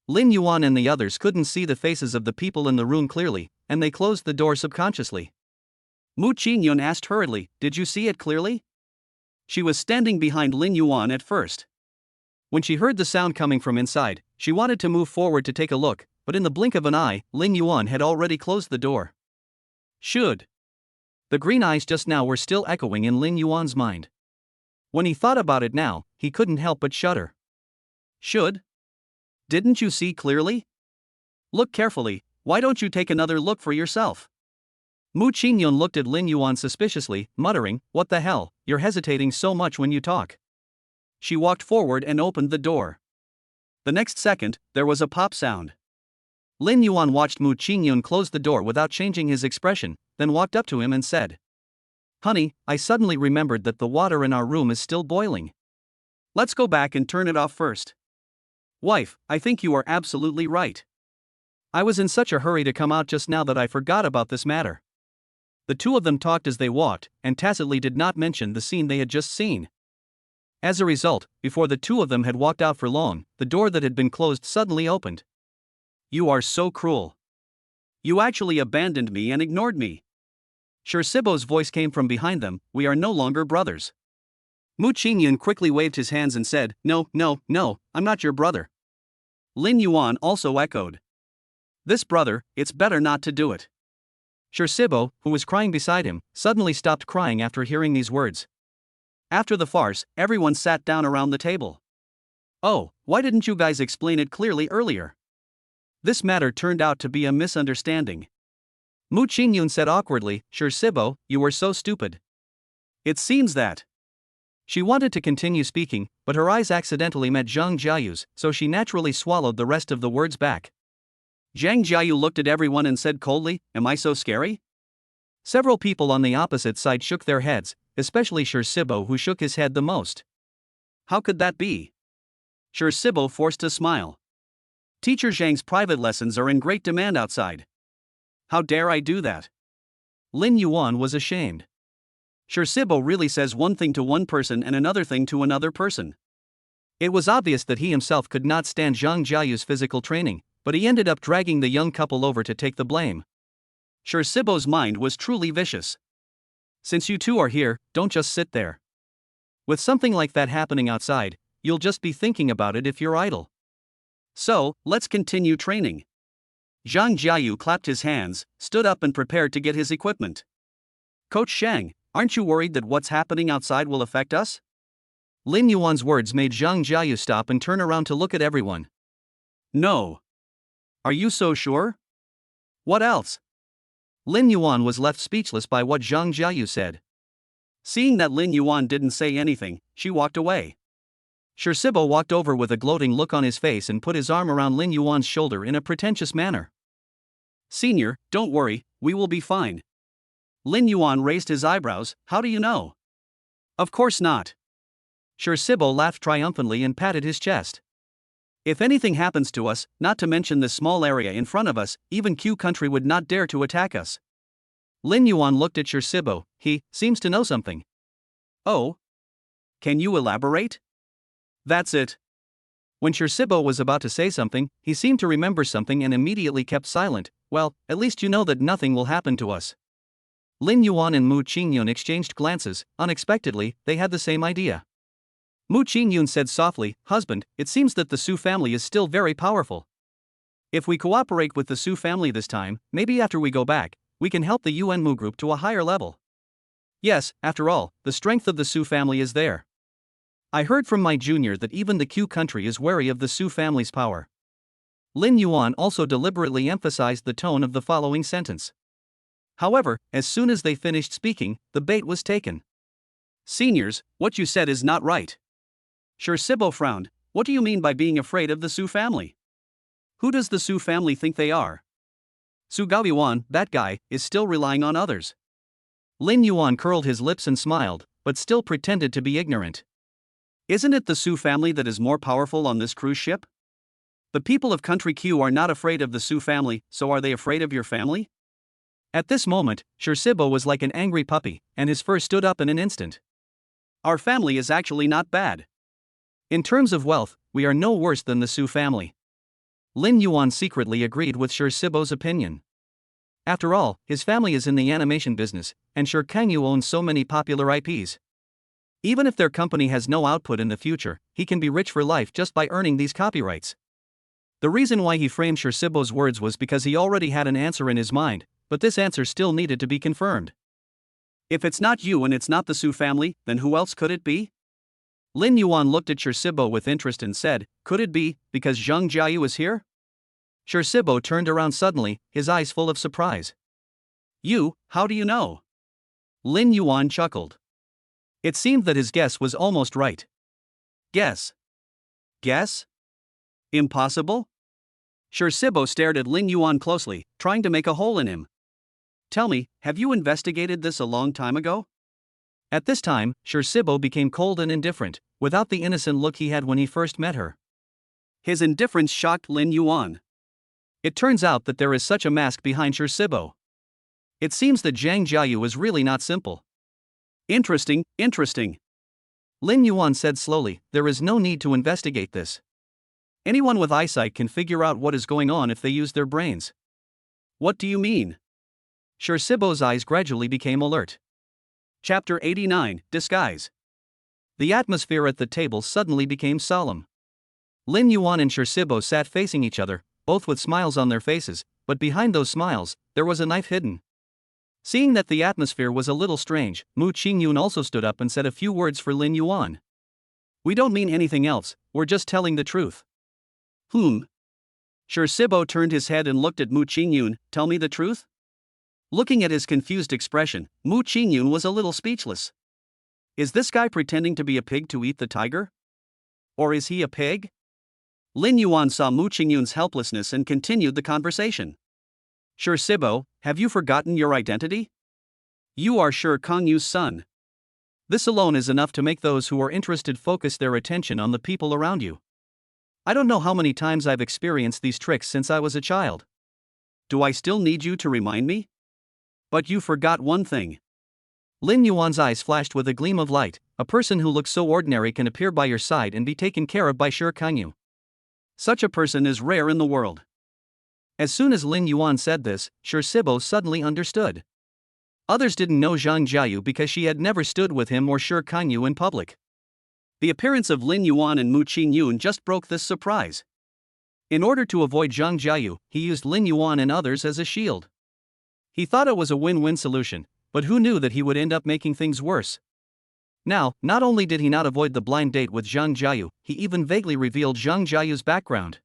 Lin Yuan and the others couldn't see the faces of the people in the room clearly, and they closed the door subconsciously. Mu Qingyun asked hurriedly, did you see it clearly? She was standing behind Lin Yuan at first. When she heard the sound coming from inside, she wanted to move forward to take a look, but in the blink of an eye, Lin Yuan had already closed the door. Should. The green eyes just now were still echoing in Lin Yuan's mind. When he thought about it now, he couldn't help but shudder. Should? Didn't you see clearly? Look carefully, why don't you take another look for yourself? Mu Qingyun looked at Lin Yuan suspiciously, muttering, what the hell, you're hesitating so much when you talk. She walked forward and opened the door. The next second, there was a pop sound. Lin Yuan watched Mu Qingyun close the door without changing his expression, then walked up to him and said, Honey, I suddenly remembered that the water in our room is still boiling. Let's go back and turn it off first. Wife, I think you are absolutely right. I was in such a hurry to come out just now that I forgot about this matter. The two of them talked as they walked, and tacitly did not mention the scene they had just seen. As a result, before the two of them had walked out for long, the door that had been closed suddenly opened. You are so cruel. You actually abandoned me and ignored me. Shursibo's voice came from behind them. We are no longer brothers. Mu Qingyun quickly waved his hands and said, No, I'm not your brother. Lin Yuan also echoed. This brother, it's better not to do it. Shursibo, who was crying beside him, suddenly stopped crying after hearing these words. After the farce, everyone sat down around the table. Oh, why didn't you guys explain it clearly earlier? This matter turned out to be a misunderstanding. Mu Qingyun said awkwardly, Shursibo, you were so stupid. It seems that. She wanted to continue speaking, but her eyes accidentally met Zhang Jiayu's, so she naturally swallowed the rest of the words back. Zhang Jiayu looked at everyone and said coldly, Am I so scary? Several people on the opposite side shook their heads, especially Shursibo, who shook his head the most. How could that be? Shursibo forced a smile. Teacher Zhang's private lessons are in great demand outside. How dare I do that? Lin Yuan was ashamed. Shursibo really says one thing to one person and another thing to another person. It was obvious that he himself could not stand Zhang Jiayu's physical training, but he ended up dragging the young couple over to take the blame. Shursibo's mind was truly vicious. Since you two are here, don't just sit there. With something like that happening outside, you'll just be thinking about it if you're idle. So, let's continue training. Zhang Jiayu clapped his hands, stood up and prepared to get his equipment. Coach Shang, aren't you worried that what's happening outside will affect us? Lin Yuan's words made Zhang Jiayu stop and turn around to look at everyone. No. Are you so sure? What else? Lin Yuan was left speechless by what Zhang Jiayu said. Seeing that Lin Yuan didn't say anything, she walked away. Shursibo walked over with a gloating look on his face and put his arm around Lin Yuan's shoulder in a pretentious manner. Senior, don't worry, we will be fine. Lin Yuan raised his eyebrows, how do you know? Of course not. Shursibo laughed triumphantly and patted his chest. If anything happens to us, not to mention this small area in front of us, even Q country would not dare to attack us. Lin Yuan looked at Shursibo, he seems to know something. Oh? Can you elaborate? That's it. When Shursibo was about to say something, he seemed to remember something and immediately kept silent. Well, at least you know that nothing will happen to us. Lin Yuan and Mu Qingyun exchanged glances. Unexpectedly, they had the same idea. Mu Qingyun said softly, Husband, it seems that the Su family is still very powerful. If we cooperate with the Su family this time, maybe after we go back, we can help the UN Mu group to a higher level. Yes, after all, the strength of the Su family is there. I heard from my junior that even the Q country is wary of the Su family's power. Lin Yuan also deliberately emphasized the tone of the following sentence. However, as soon as they finished speaking, the bait was taken. Seniors, what you said is not right. Shursibo frowned. What do you mean by being afraid of the Su family? Who does the Su family think they are? Su Gaoyuan, that guy, is still relying on others. Lin Yuan curled his lips and smiled, but still pretended to be ignorant. Isn't it the Su family that is more powerful on this cruise ship? The people of Country Q are not afraid of the Su family, so are they afraid of your family? At this moment, Shursibo was like an angry puppy, and his fur stood up in an instant. Our family is actually not bad. In terms of wealth, we are no worse than the Su family. Lin Yuan secretly agreed with Shursibo's opinion. After all, his family is in the animation business, and Sure Kangyu owns so many popular IPs. Even if their company has no output in the future, he can be rich for life just by earning these copyrights. The reason why he framed Shursibo's words was because he already had an answer in his mind, but this answer still needed to be confirmed. If it's not you and it's not the Su family, then who else could it be? Lin Yuan looked at Shursibo with interest and said, Could it be, because Zhang Jiayu is here? Shursibo turned around suddenly, his eyes full of surprise. You, how do you know? Lin Yuan chuckled. It seemed that his guess was almost right. Guess? Guess? Impossible? Shursibo stared at Lin Yuan closely, trying to make a hole in him. Tell me, have you investigated this a long time ago? At this time, Shursibo became cold and indifferent, without the innocent look he had when he first met her. His indifference shocked Lin Yuan. It turns out that there is such a mask behind Shursibo. It seems that Zhang Jiayu is really not simple. Interesting. Lin Yuan said slowly, there is no need to investigate this. Anyone with eyesight can figure out what is going on if they use their brains. What do you mean? Sher Sibo's eyes gradually became alert. Chapter 89, Disguise. The atmosphere at the table suddenly became solemn. Lin Yuan and Sher Sibo sat facing each other, both with smiles on their faces, but behind those smiles, there was a knife hidden. Seeing that the atmosphere was a little strange, Mu Qingyun also stood up and said a few words for Lin Yuan. We don't mean anything else, we're just telling the truth. Sher Sibo turned his head and looked at Mu Qingyun, tell me the truth? Looking at his confused expression, Mu Qingyun was a little speechless. Is this guy pretending to be a pig to eat the tiger? Or is he a pig? Lin Yuan saw Mu Qingyun's helplessness and continued the conversation. Sher Sibo, have you forgotten your identity? You are Sher Kongyu's son. This alone is enough to make those who are interested focus their attention on the people around you. I don't know how many times I've experienced these tricks since I was a child. Do I still need you to remind me? But you forgot one thing. Lin Yuan's eyes flashed with a gleam of light. A person who looks so ordinary can appear by your side and be taken care of by Sher Kangyu. Such a person is rare in the world. As soon as Lin Yuan said this, Sher Sibo suddenly understood. Others didn't know Zhang Jiayu because she had never stood with him or Sher Kangyu in public. The appearance of Lin Yuan and Mu Qingyun just broke this surprise. In order to avoid Zhang Jiayu, he used Lin Yuan and others as a shield. He thought it was a win-win solution, but who knew that he would end up making things worse? Now, not only did he not avoid the blind date with Zhang Jiayu, he even vaguely revealed Zhang Jiayu's background.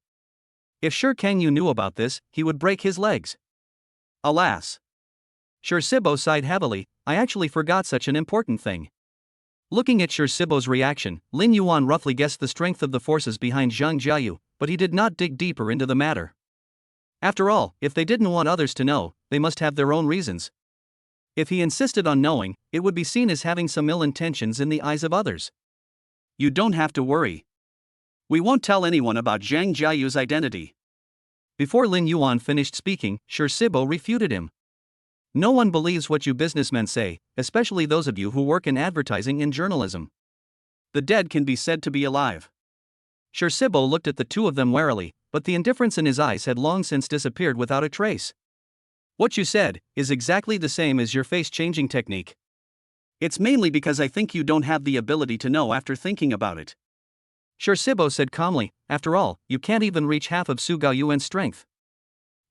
If Sher Kangyu knew about this, he would break his legs. Alas! Sher Sibo sighed heavily, I actually forgot such an important thing. Looking at Sher Sibo's reaction, Lin Yuan roughly guessed the strength of the forces behind Zhang Jiayu, but he did not dig deeper into the matter. After all, if they didn't want others to know, they must have their own reasons. If he insisted on knowing, it would be seen as having some ill intentions in the eyes of others. You don't have to worry. We won't tell anyone about Zhang Jiayu's identity. Before Lin Yuan finished speaking, Sher Sibo refuted him. No one believes what you businessmen say, especially those of you who work in advertising and journalism. The dead can be said to be alive. Sher Sibo looked at the two of them warily, but the indifference in his eyes had long since disappeared without a trace. What you said is exactly the same as your face-changing technique. It's mainly because I think you don't have the ability to know after thinking about it. Sher Sibo said calmly, after all, you can't even reach half of Su Gaoyuan's strength.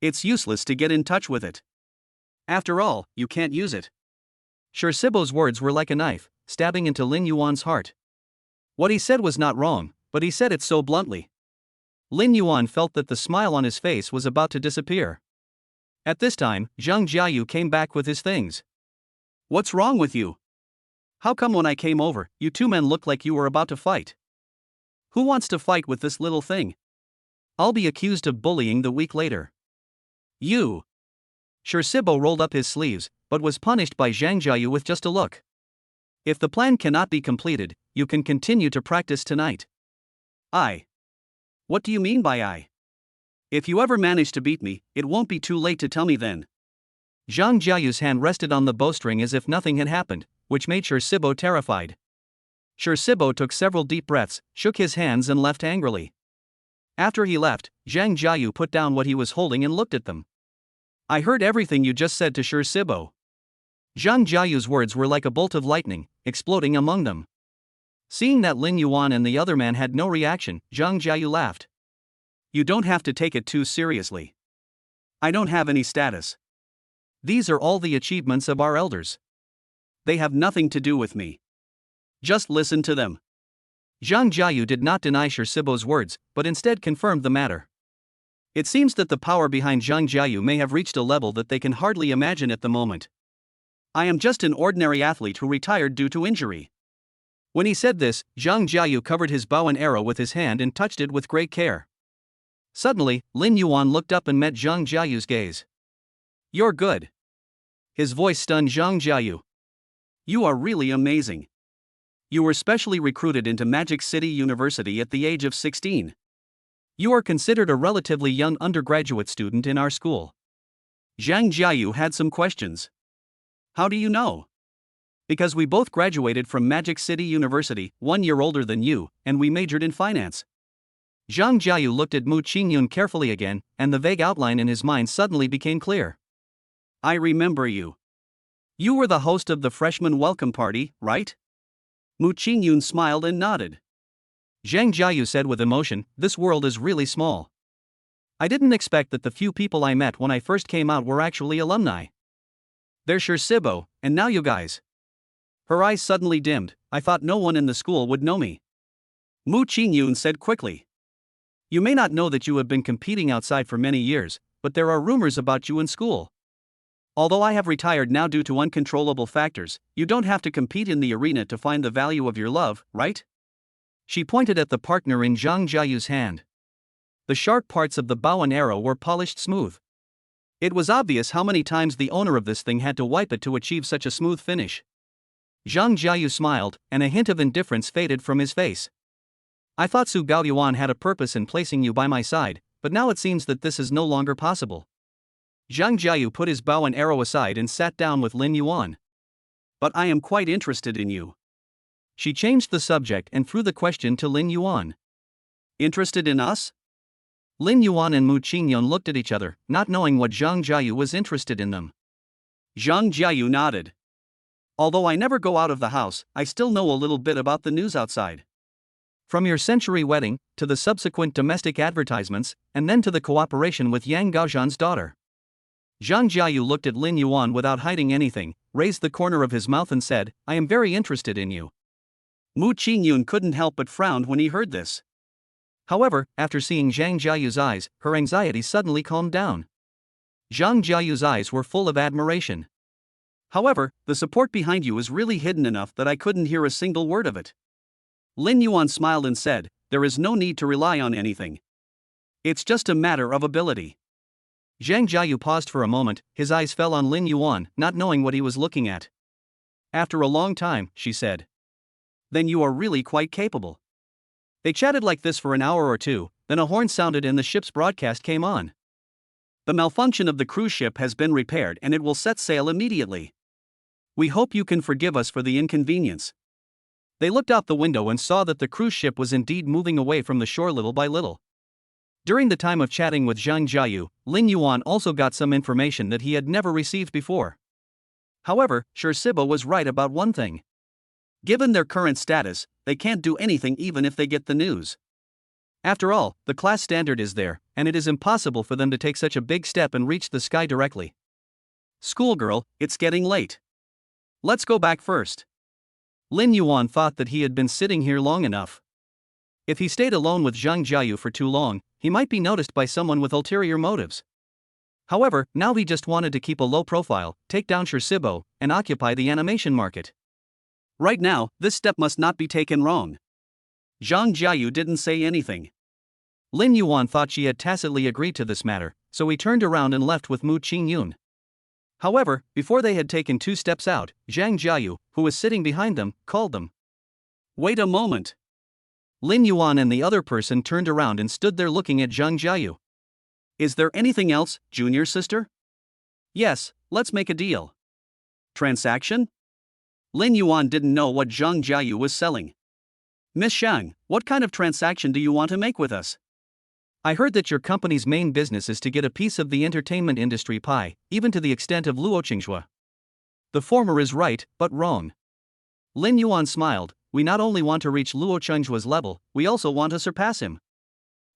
It's useless to get in touch with it. After all, you can't use it. Sher Sibo's words were like a knife, stabbing into Lin Yuan's heart. What he said was not wrong, but he said it so bluntly. Lin Yuan felt that the smile on his face was about to disappear. At this time, Zhang Jiayu came back with his things. What's wrong with you? How come when I came over, you two men looked like you were about to fight? Who wants to fight with this little thing? I'll be accused of bullying the week later. You! Sher Sibo rolled up his sleeves, but was punished by Zhang Jiayu with just a look. If the plan cannot be completed, you can continue to practice tonight. What do you mean by I? If you ever manage to beat me, it won't be too late to tell me then. Zhang Jiayu's hand rested on the bowstring as if nothing had happened, which made Sher Sibo terrified. Sher Sibo took several deep breaths, shook his hands and left angrily. After he left, Zhang Jiayu put down what he was holding and looked at them. I heard everything you just said to Sher Sibo. Zhang Jiayu's words were like a bolt of lightning, exploding among them. Seeing that Lin Yuan and the other man had no reaction, Zhang Jiayu laughed. You don't have to take it too seriously. I don't have any status. These are all the achievements of our elders. They have nothing to do with me. Just listen to them. Zhang Jiayu did not deny Sher Sibo's words, but instead confirmed the matter. It seems that the power behind Zhang Jiayu may have reached a level that they can hardly imagine at the moment. I am just an ordinary athlete who retired due to injury. When he said this, Zhang Jiayu covered his bow and arrow with his hand and touched it with great care. Suddenly, Lin Yuan looked up and met Zhang Jiayu's gaze. You're good. His voice stunned Zhang Jiayu. You are really amazing. You were specially recruited into Magic City University at the age of 16. You are considered a relatively young undergraduate student in our school. Zhang Jiayu had some questions. How do you know? Because we both graduated from Magic City University, 1 year older than you, and we majored in finance. Zhang Jiayu looked at Mu Qingyun carefully again, and the vague outline in his mind suddenly became clear. I remember you. You were the host of the freshman welcome party, right? Mu Qingyun smiled and nodded. Zhang Jiayu said with emotion, this world is really small. I didn't expect that the few people I met when I first came out were actually alumni. There's Sibo, and now you guys. Her eyes suddenly dimmed. I thought no one in the school would know me. Mu Qingyun said quickly. You may not know that you have been competing outside for many years, but there are rumors about you in school. Although I have retired now due to uncontrollable factors, you don't have to compete in the arena to find the value of your love, right? She pointed at the partner in Zhang Jiayu's hand. The sharp parts of the bow and arrow were polished smooth. It was obvious how many times the owner of this thing had to wipe it to achieve such a smooth finish. Zhang Jiayu smiled, and a hint of indifference faded from his face. I thought Su Gaoyuan had a purpose in placing you by my side, but now it seems that this is no longer possible. Zhang Jiayu put his bow and arrow aside and sat down with Lin Yuan. But I am quite interested in you. She changed the subject and threw the question to Lin Yuan. Interested in us? Lin Yuan and Mu Qingyun looked at each other, not knowing what Zhang Jiayu was interested in them. Zhang Jiayu nodded. Although I never go out of the house, I still know a little bit about the news outside. From your century wedding, to the subsequent domestic advertisements, and then to the cooperation with Yang Gaozhan's daughter. Zhang Jiayu looked at Lin Yuan without hiding anything, raised the corner of his mouth and said, I am very interested in you. Mu Qingyun couldn't help but frown when he heard this. However, after seeing Zhang Jiayu's eyes, her anxiety suddenly calmed down. Zhang Jiayu's eyes were full of admiration. However, the support behind you is really hidden enough that I couldn't hear a single word of it. Lin Yuan smiled and said, there is no need to rely on anything. It's just a matter of ability. Zhang Jiayu paused for a moment, his eyes fell on Lin Yuan, not knowing what he was looking at. After a long time, she said. Then you are really quite capable. They chatted like this for an hour or two, then a horn sounded and the ship's broadcast came on. The malfunction of the cruise ship has been repaired and it will set sail immediately. We hope you can forgive us for the inconvenience. They looked out the window and saw that the cruise ship was indeed moving away from the shore little by little. During the time of chatting with Zhang Jiayu, Lin Yuan also got some information that he had never received before. However, Sibo was right about one thing. Given their current status, they can't do anything even if they get the news. After all, the class standard is there, and it is impossible for them to take such a big step and reach the sky directly. Schoolgirl, it's getting late. Let's go back first. Lin Yuan thought that he had been sitting here long enough. If he stayed alone with Zhang Jiayu for too long, he might be noticed by someone with ulterior motives. However, now he just wanted to keep a low profile, take down Sibo, and occupy the animation market. Right now, this step must not be taken wrong. Zhang Jiayu didn't say anything. Lin Yuan thought she had tacitly agreed to this matter, so he turned around and left with Mu Qingyun. However, before they had taken 2 steps out, Zhang Jiayu, who was sitting behind them, called them. Wait a moment. Lin Yuan and the other person turned around and stood there looking at Zhang Jiayu. Is there anything else, junior sister? Yes, let's make a deal. Transaction? Lin Yuan didn't know what Zhang Jiayu was selling. Miss Shang, what kind of transaction do you want to make with us? I heard that your company's main business is to get a piece of the entertainment industry pie, even to the extent of Luo Qinghua. The former is right, but wrong. Lin Yuan smiled. We not only want to reach Luo Qinghua's level, we also want to surpass him.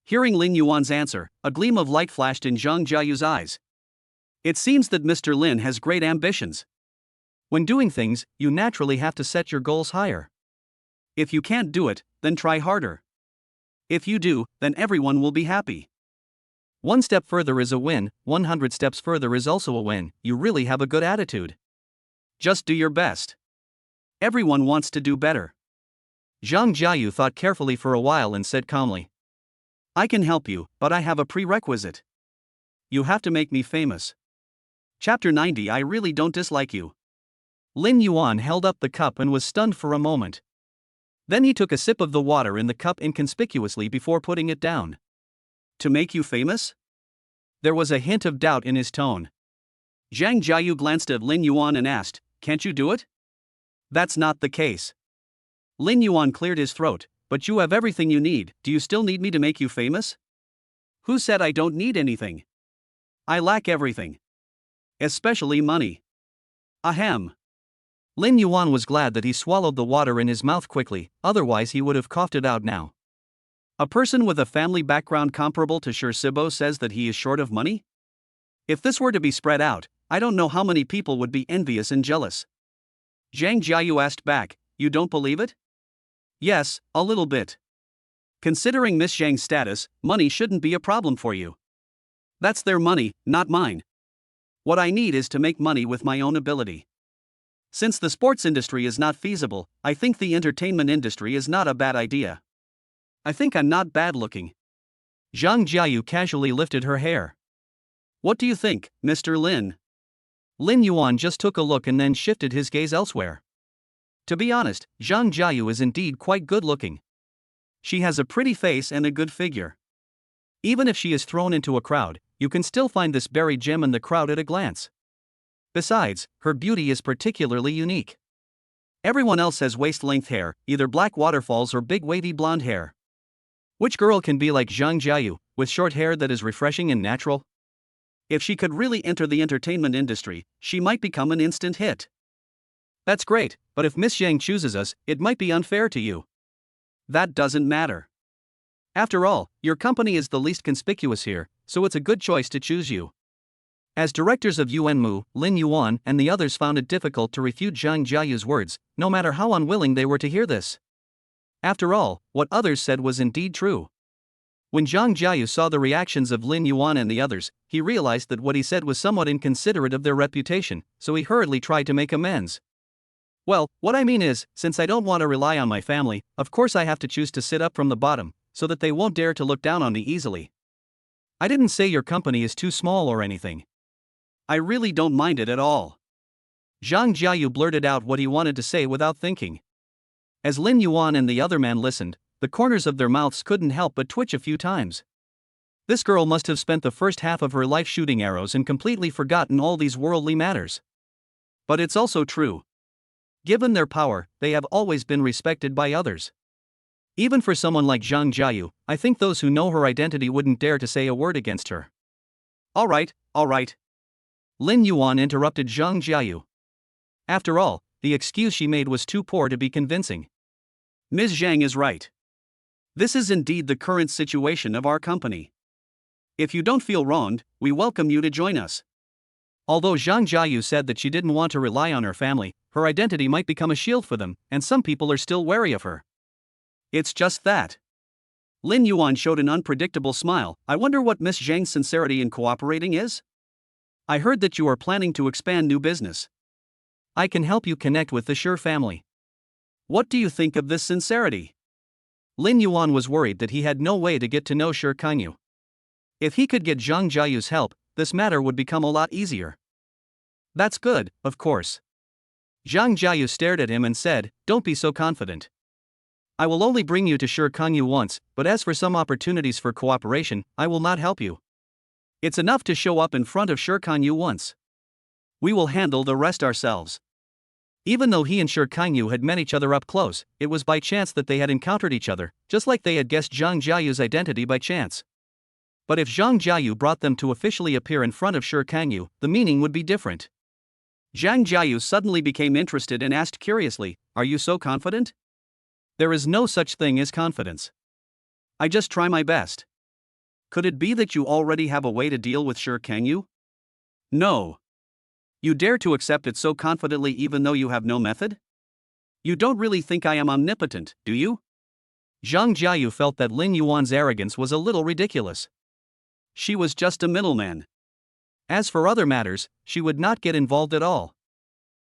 Hearing Lin Yuan's answer, a gleam of light flashed in Zhang Jiayu's eyes. It seems that Mr. Lin has great ambitions. When doing things, you naturally have to set your goals higher. If you can't do it, then try harder. If you do, then everyone will be happy. 1 step further is a win, 100 steps further is also a win. You really have a good attitude. Just do your best. Everyone wants to do better. Zhang Jiayu thought carefully for a while and said calmly. I can help you, but I have a prerequisite. You have to make me famous. Chapter 90. I really don't dislike you. Lin Yuan held up the cup and was stunned for a moment. Then he took a sip of the water in the cup inconspicuously before putting it down. To make you famous? There was a hint of doubt in his tone. Zhang Jiayu glanced at Lin Yuan and asked, can't you do it? That's not the case. Lin Yuan cleared his throat. But you have everything you need. Do you still need me to make you famous? Who said I don't need anything? I lack everything. Especially money. Ahem. Lin Yuan was glad that he swallowed the water in his mouth quickly, otherwise he would have coughed it out now. A person with a family background comparable to Shi Sibo says that he is short of money? If this were to be spread out, I don't know how many people would be envious and jealous. Zhang Jiayu asked back, you don't believe it? Yes, a little bit. Considering Miss Zhang's status, money shouldn't be a problem for you. That's their money, not mine. What I need is to make money with my own ability. Since the sports industry is not feasible, I think the entertainment industry is not a bad idea. I think I'm not bad looking. Zhang Jiayu casually lifted her hair. What do you think, Mr. Lin? Lin Yuan just took a look and then shifted his gaze elsewhere. To be honest, Zhang Jiayu is indeed quite good looking. She has a pretty face and a good figure. Even if she is thrown into a crowd, you can still find this buried gem in the crowd at a glance. Besides, her beauty is particularly unique. Everyone else has waist-length hair, either black waterfalls or big wavy blonde hair. Which girl can be like Zhang Jiayu, with short hair that is refreshing and natural? If she could really enter the entertainment industry, she might become an instant hit. That's great, but if Miss Zhang chooses us, it might be unfair to you. That doesn't matter. After all, your company is the least conspicuous here, so it's a good choice to choose you. As directors of Yuanmu, Lin Yuan and the others found it difficult to refute Zhang Jiayu's words, no matter how unwilling they were to hear this. After all, what others said was indeed true. When Zhang Jiayu saw the reactions of Lin Yuan and the others, he realized that what he said was somewhat inconsiderate of their reputation, so he hurriedly tried to make amends. Well, what I mean is, since I don't want to rely on my family, of course I have to choose to sit up from the bottom, so that they won't dare to look down on me easily. I didn't say your company is too small or anything. I really don't mind it at all. Zhang Jiayu blurted out what he wanted to say without thinking. As Lin Yuan and the other man listened, the corners of their mouths couldn't help but twitch a few times. This girl must have spent the first half of her life shooting arrows and completely forgotten all these worldly matters. But it's also true. Given their power, they have always been respected by others. Even for someone like Zhang Jiayu, I think those who know her identity wouldn't dare to say a word against her. All right. Lin Yuan interrupted Zhang Jiayu. After all, the excuse she made was too poor to be convincing. Ms. Zhang is right. This is indeed the current situation of our company. If you don't feel wronged, we welcome you to join us. Although Zhang Jiayu said that she didn't want to rely on her family, her identity might become a shield for them, and some people are still wary of her. It's just that. Lin Yuan showed an unpredictable smile. I wonder what Miss Zhang's sincerity in cooperating is? I heard that you are planning to expand new business. I can help you connect with the Shi family. What do you think of this sincerity? Lin Yuan was worried that he had no way to get to know Shi Kanyu. If he could get Zhang Jiayu's help, this matter would become a lot easier. That's good, of course. Zhang Jiayu stared at him and said, don't be so confident. I will only bring you to Shi Kanyu once, but as for some opportunities for cooperation, I will not help you. It's enough to show up in front of Shi Kanyu once. We will handle the rest ourselves. Even though he and Shi Kanyu had met each other up close, it was by chance that they had encountered each other, just like they had guessed Zhang Jiayu's identity by chance. But if Zhang Jiayu brought them to officially appear in front of Shi Kanyu, the meaning would be different. Zhang Jiayu suddenly became interested and asked curiously, are you so confident? There is no such thing as confidence. I just try my best. Could it be that you already have a way to deal with Shi Kanyu? No. You dare to accept it so confidently even though you have no method? You don't really think I am omnipotent, do you? Zhang Jiayu felt that Lin Yuan's arrogance was a little ridiculous. She was just a middleman. As for other matters, she would not get involved at all.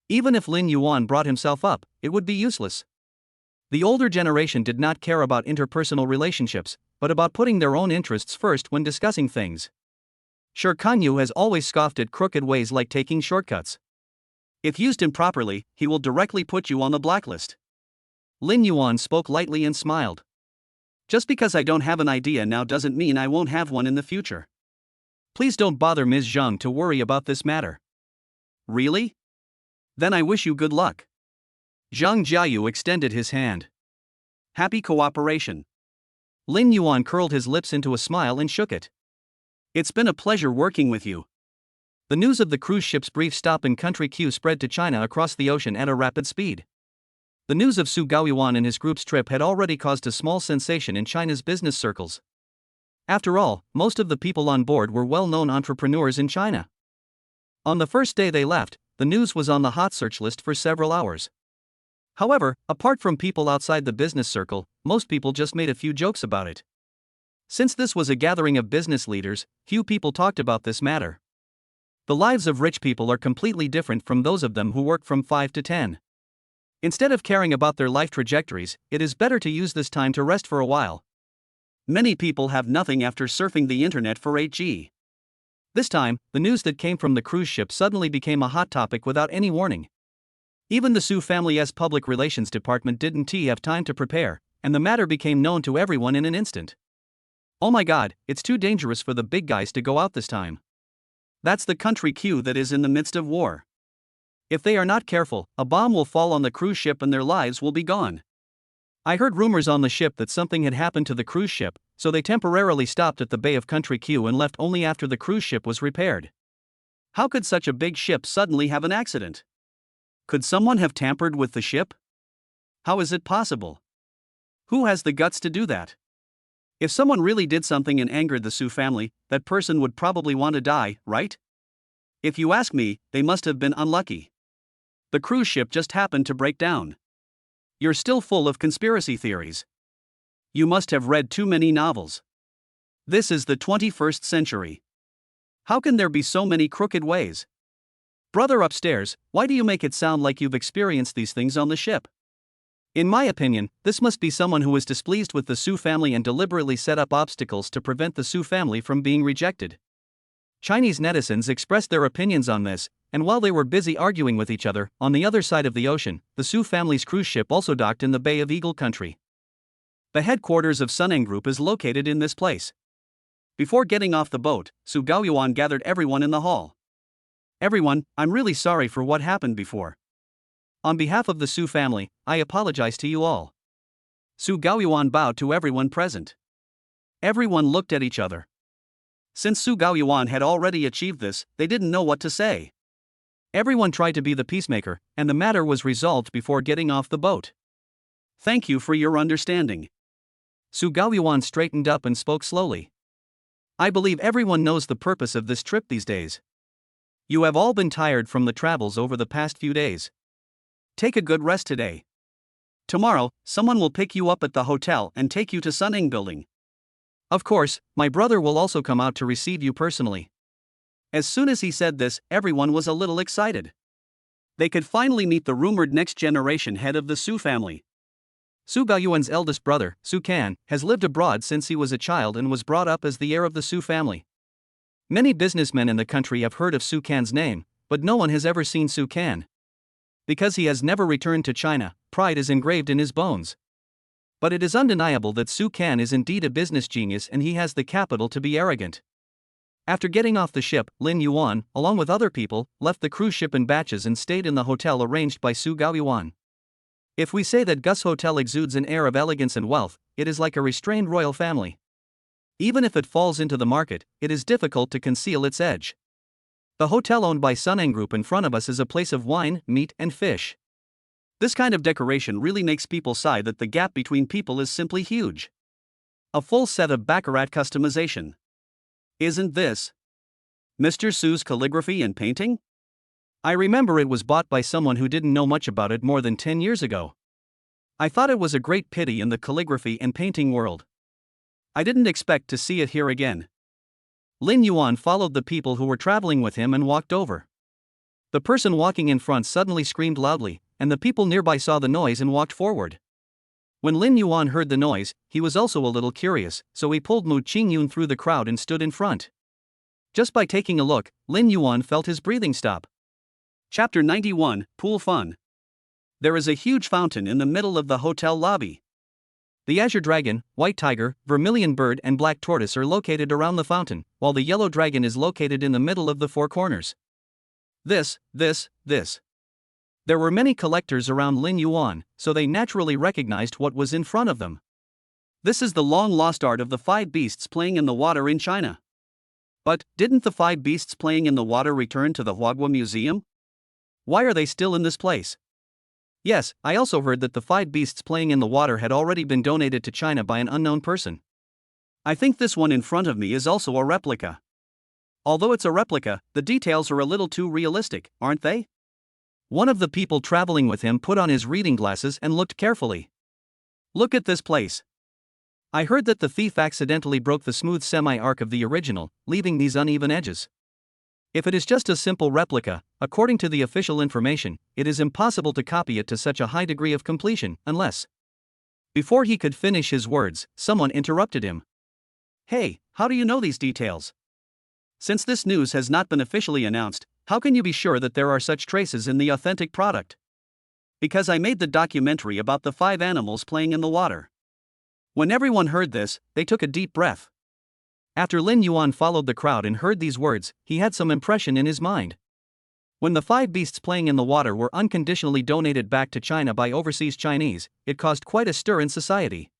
Even if Lin Yuan brought himself up, it would be useless. The older generation did not care about interpersonal relationships, but about putting their own interests first when discussing things. Shi Kanyu has always scoffed at crooked ways like taking shortcuts. If used improperly, he will directly put you on the blacklist. Lin Yuan spoke lightly and smiled. Just because I don't have an idea now doesn't mean I won't have one in the future. Please don't bother Ms. Zhang to worry about this matter. Really? Then I wish you good luck. Zhang Jiayu extended his hand. Happy cooperation. Lin Yuan curled his lips into a smile and shook it. It's been a pleasure working with you. The news of the cruise ship's brief stop in Country Q spread to China across the ocean at a rapid speed. The news of Su Gaoyuan and his group's trip had already caused a small sensation in China's business circles. After all, most of the people on board were well-known entrepreneurs in China. On the first day they left, the news was on the hot search list for several hours. However, apart from people outside the business circle, most people just made a few jokes about it. Since this was a gathering of business leaders, few people talked about this matter. The lives of rich people are completely different from those of them who work from 5 to 10. Instead of caring about their life trajectories, it is better to use this time to rest for a while. Many people have nothing after surfing the internet for 8G. This time, the news that came from the cruise ship suddenly became a hot topic without any warning. Even the Su family's public relations department didn't have time to prepare, and the matter became known to everyone in an instant. Oh my god, it's too dangerous for the big guys to go out this time. That's the Country Q that is in the midst of war. If they are not careful, a bomb will fall on the cruise ship and their lives will be gone. I heard rumors on the ship that something had happened to the cruise ship, so they temporarily stopped at the bay of Country Q and left only after the cruise ship was repaired. How could such a big ship suddenly have an accident? Could someone have tampered with the ship? How is it possible? Who has the guts to do that? If someone really did something and angered the Su family, that person would probably want to die, right? If you ask me, they must have been unlucky. The cruise ship just happened to break down. You're still full of conspiracy theories. You must have read too many novels. This is the 21st century. How can there be so many crooked ways? Brother upstairs, why do you make it sound like you've experienced these things on the ship? In my opinion, this must be someone who is displeased with the Su family and deliberately set up obstacles to prevent the Su family from being rejected. Chinese netizens expressed their opinions on this, and while they were busy arguing with each other, on the other side of the ocean, the Su family's cruise ship also docked in the Bay of Eagle Country. The headquarters of Suneng Group is located in this place. Before getting off the boat, Su Gaoyuan gathered everyone in the hall. Everyone, I'm really sorry for what happened before. On behalf of the Su family, I apologize to you all. Su Gaoyuan bowed to everyone present. Everyone looked at each other. Since Su Gaoyuan had already achieved this, they didn't know what to say. Everyone tried to be the peacemaker, and the matter was resolved before getting off the boat. Thank you for your understanding. Su Gaoyuan straightened up and spoke slowly. I believe everyone knows the purpose of this trip these days. You have all been tired from the travels over the past few days. Take a good rest today. Tomorrow, someone will pick you up at the hotel and take you to Suneng Building. Of course, my brother will also come out to receive you personally. As soon as he said this, everyone was a little excited. They could finally meet the rumored next generation head of the Su family. Su Gaoyuan's eldest brother, Su Kan, has lived abroad since he was a child and was brought up as the heir of the Su family. Many businessmen in the country have heard of Su Kan's name, but no one has ever seen Su Kan. Because he has never returned to China, pride is engraved in his bones. But it is undeniable that Su Kan is indeed a business genius and he has the capital to be arrogant. After getting off the ship, Lin Yuan, along with other people, left the cruise ship in batches and stayed in the hotel arranged by Su Gaoyuan. If we say that Gus Hotel exudes an air of elegance and wealth, it is like a restrained royal family. Even if it falls into the market, it is difficult to conceal its edge. The hotel owned by Suneng Group in front of us is a place of wine, meat, and fish. This kind of decoration really makes people sigh that the gap between people is simply huge. A full set of baccarat customization. Isn't this Mr. Su's calligraphy and painting? I remember it was bought by someone who didn't know much about it more than 10 years ago. I thought it was a great pity in the calligraphy and painting world. I didn't expect to see it here again. Lin Yuan followed the people who were traveling with him and walked over. The person walking in front suddenly screamed loudly, and the people nearby saw the noise and walked forward. When Lin Yuan heard the noise, he was also a little curious, so he pulled Mu Qingyun through the crowd and stood in front. Just by taking a look, Lin Yuan felt his breathing stop. Chapter 91, Pool Fun. There is a huge fountain in the middle of the hotel lobby. The azure dragon, white tiger, vermilion bird and black tortoise are located around the fountain, while the yellow dragon is located in the middle of the four corners. This There were many collectors around Lin Yuan, so they naturally recognized what was in front of them. This is the long-lost art of the 5 beasts playing in the water in China. But, didn't the 5 beasts playing in the water return to the Huaguo Museum? Why are they still in this place? Yes, I also heard that the 5 beasts playing in the water had already been donated to China by an unknown person. I think this one in front of me is also a replica. Although it's a replica, the details are a little too realistic, aren't they? One of the people traveling with him put on his reading glasses and looked carefully. Look at this place. I heard that the thief accidentally broke the smooth semi-arc of the original, leaving these uneven edges. If it is just a simple replica, according to the official information, it is impossible to copy it to such a high degree of completion, unless... Before he could finish his words, someone interrupted him. Hey, how do you know these details? Since this news has not been officially announced, how can you be sure that there are such traces in the authentic product? Because I made the documentary about the 5 animals playing in the water. When everyone heard this, they took a deep breath. After Lin Yuan followed the crowd and heard these words, he had some impression in his mind. When the 5 beasts playing in the water were unconditionally donated back to China by overseas Chinese, it caused quite a stir in society.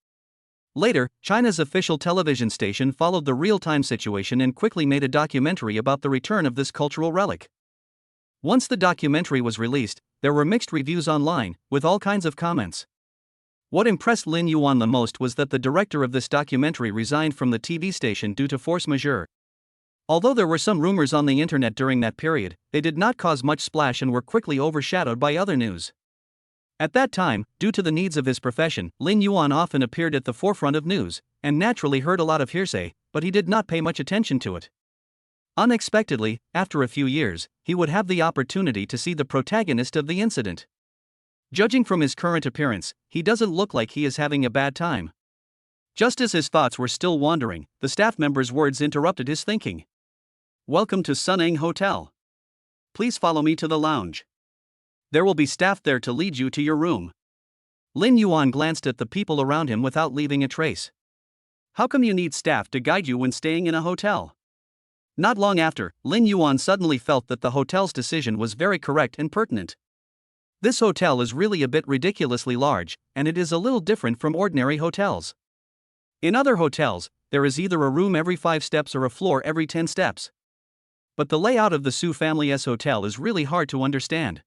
Later, China's official television station followed the real-time situation and quickly made a documentary about the return of this cultural relic. Once the documentary was released, there were mixed reviews online, with all kinds of comments. What impressed Lin Yuan the most was that the director of this documentary resigned from the TV station due to force majeure. Although there were some rumors on the internet during that period, they did not cause much splash and were quickly overshadowed by other news. At that time, due to the needs of his profession, Lin Yuan often appeared at the forefront of news, and naturally heard a lot of hearsay, but he did not pay much attention to it. Unexpectedly, after a few years, he would have the opportunity to see the protagonist of the incident. Judging from his current appearance, he doesn't look like he is having a bad time. Just as his thoughts were still wandering, the staff member's words interrupted his thinking. Welcome to Suneng Hotel. Please follow me to the lounge. There will be staff there to lead you to your room. Lin Yuan glanced at the people around him without leaving a trace. How come you need staff to guide you when staying in a hotel? Not long after, Lin Yuan suddenly felt that the hotel's decision was very correct and pertinent. This hotel is really a bit ridiculously large, and it is a little different from ordinary hotels. In other hotels, there is either a room every 5 steps or a floor every 10 steps. But the layout of the Su family's hotel is really hard to understand.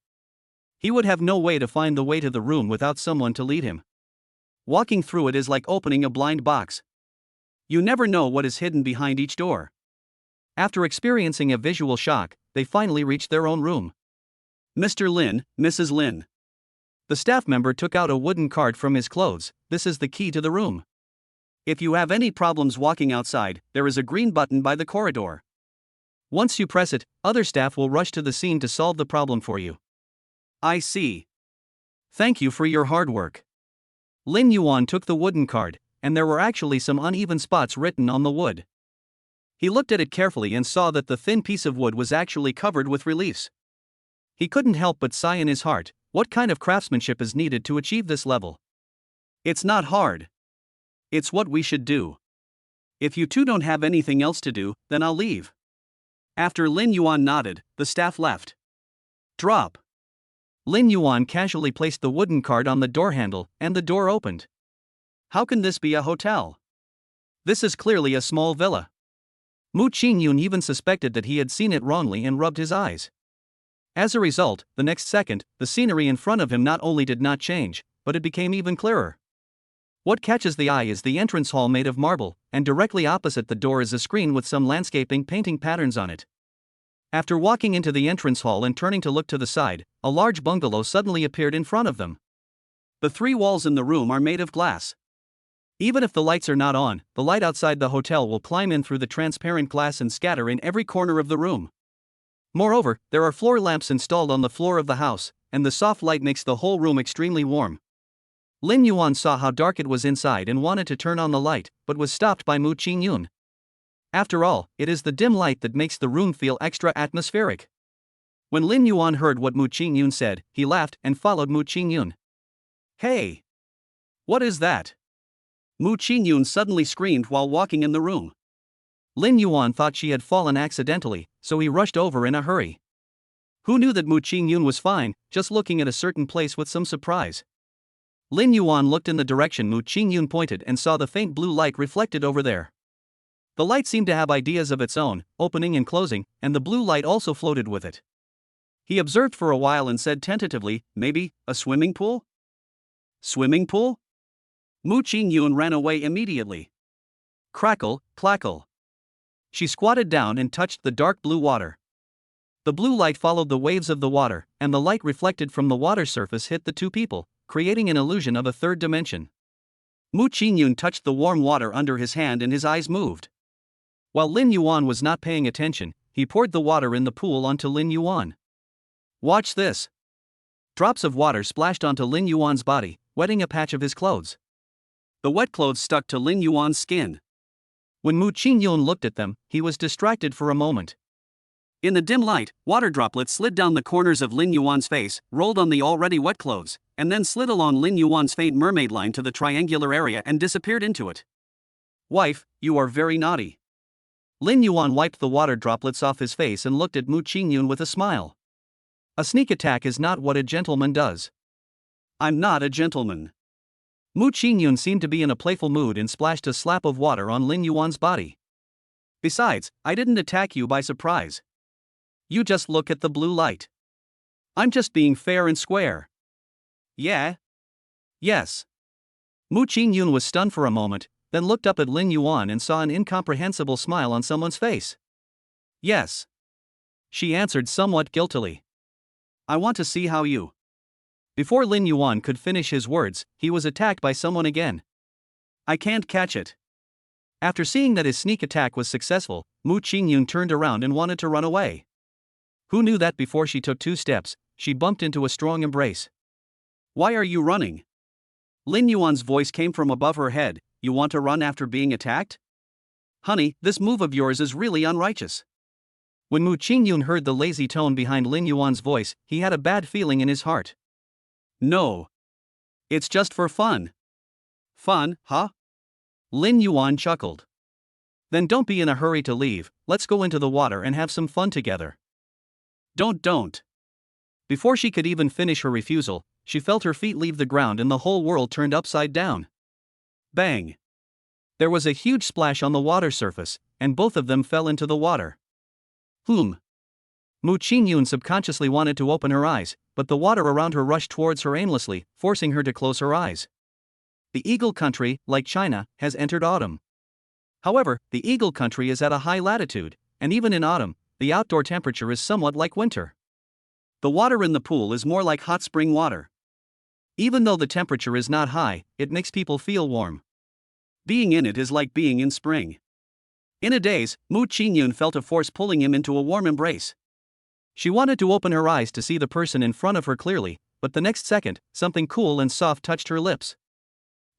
He would have no way to find the way to the room without someone to lead him. Walking through it is like opening a blind box. You never know what is hidden behind each door. After experiencing a visual shock, they finally reached their own room. Mr. Lin, Mrs. Lin. The staff member took out a wooden card from his clothes. This is the key to the room. If you have any problems walking outside, there is a green button by the corridor. Once you press it, other staff will rush to the scene to solve the problem for you. I see. Thank you for your hard work. Lin Yuan took the wooden card, and there were actually some uneven spots written on the wood. He looked at it carefully and saw that the thin piece of wood was actually covered with reliefs. He couldn't help but sigh in his heart. What kind of craftsmanship is needed to achieve this level? It's not hard. It's what we should do. If you two don't have anything else to do, then I'll leave. After Lin Yuan nodded, the staff left. Drop. Lin Yuan casually placed the wooden card on the door handle, and the door opened. How can this be a hotel? This is clearly a small villa. Mu Qingyun even suspected that he had seen it wrongly and rubbed his eyes. As a result, the next second, the scenery in front of him not only did not change, but it became even clearer. What catches the eye is the entrance hall made of marble, and directly opposite the door is a screen with some landscaping painting patterns on it. After walking into the entrance hall and turning to look to the side, a large bungalow suddenly appeared in front of them. The 3 walls in the room are made of glass. Even if the lights are not on, the light outside the hotel will climb in through the transparent glass and scatter in every corner of the room. Moreover, there are floor lamps installed on the floor of the house, and the soft light makes the whole room extremely warm. Lin Yuan saw how dark it was inside and wanted to turn on the light, but was stopped by Mu Qingyun. After all, it is the dim light that makes the room feel extra atmospheric. When Lin Yuan heard what Mu Qingyun said, he laughed and followed Mu Qingyun. Hey! What is that? Mu Qingyun suddenly screamed while walking in the room. Lin Yuan thought she had fallen accidentally, so he rushed over in a hurry. Who knew that Mu Qingyun was fine, just looking at a certain place with some surprise? Lin Yuan looked in the direction Mu Qingyun pointed and saw the faint blue light reflected over there. The light seemed to have ideas of its own, opening and closing, and the blue light also floated with it. He observed for a while and said tentatively, maybe, a swimming pool? Swimming pool? Mu Qingyun ran away immediately. Crackle, clackle. She squatted down and touched the dark blue water. The blue light followed the waves of the water, and the light reflected from the water surface hit the two people, creating an illusion of a third dimension. Mu Qingyun touched the warm water under his hand and his eyes moved. While Lin Yuan was not paying attention, he poured the water in the pool onto Lin Yuan. Watch this. Drops of water splashed onto Lin Yuan's body, wetting a patch of his clothes. The wet clothes stuck to Lin Yuan's skin. When Mu Qingyun looked at them, he was distracted for a moment. In the dim light, water droplets slid down the corners of Lin Yuan's face, rolled on the already wet clothes, and then slid along Lin Yuan's faint mermaid line to the triangular area and disappeared into it. Wife, you are very naughty. Lin Yuan wiped the water droplets off his face and looked at Mu Qingyun with a smile. A sneak attack is not what a gentleman does. I'm not a gentleman. Mu Qingyun seemed to be in a playful mood and splashed a slap of water on Lin Yuan's body. Besides, I didn't attack you by surprise. You just look at the blue light. I'm just being fair and square. Yeah? Yes. Mu Qingyun was stunned for a moment, then looked up at Lin Yuan and saw an incomprehensible smile on someone's face. Yes. She answered somewhat guiltily. I want to see how you. Before Lin Yuan could finish his words, he was attacked by someone again. I can't catch it. After seeing that his sneak attack was successful, Mu Qingyun turned around and wanted to run away. Who knew that before she took 2 steps, she bumped into a strong embrace. Why are you running? Lin Yuan's voice came from above her head. You want to run after being attacked? Honey, this move of yours is really unrighteous. When Mu Qingyun heard the lazy tone behind Lin Yuan's voice, he had a bad feeling in his heart. No. It's just for fun. Fun, huh? Lin Yuan chuckled. Then don't be in a hurry to leave, let's go into the water and have some fun together. Don't. Before she could even finish her refusal, she felt her feet leave the ground and the whole world turned upside down. Bang! There was a huge splash on the water surface, and both of them fell into the water. Mu Qingyun subconsciously wanted to open her eyes, but the water around her rushed towards her aimlessly, forcing her to close her eyes. The Eagle Country, like China, has entered autumn. However, the Eagle Country is at a high latitude, and even in autumn, the outdoor temperature is somewhat like winter. The water in the pool is more like hot spring water. Even though the temperature is not high, it makes people feel warm. Being in it is like being in spring. In a daze, Mu Qingyun felt a force pulling him into a warm embrace. She wanted to open her eyes to see the person in front of her clearly, but the next second, something cool and soft touched her lips.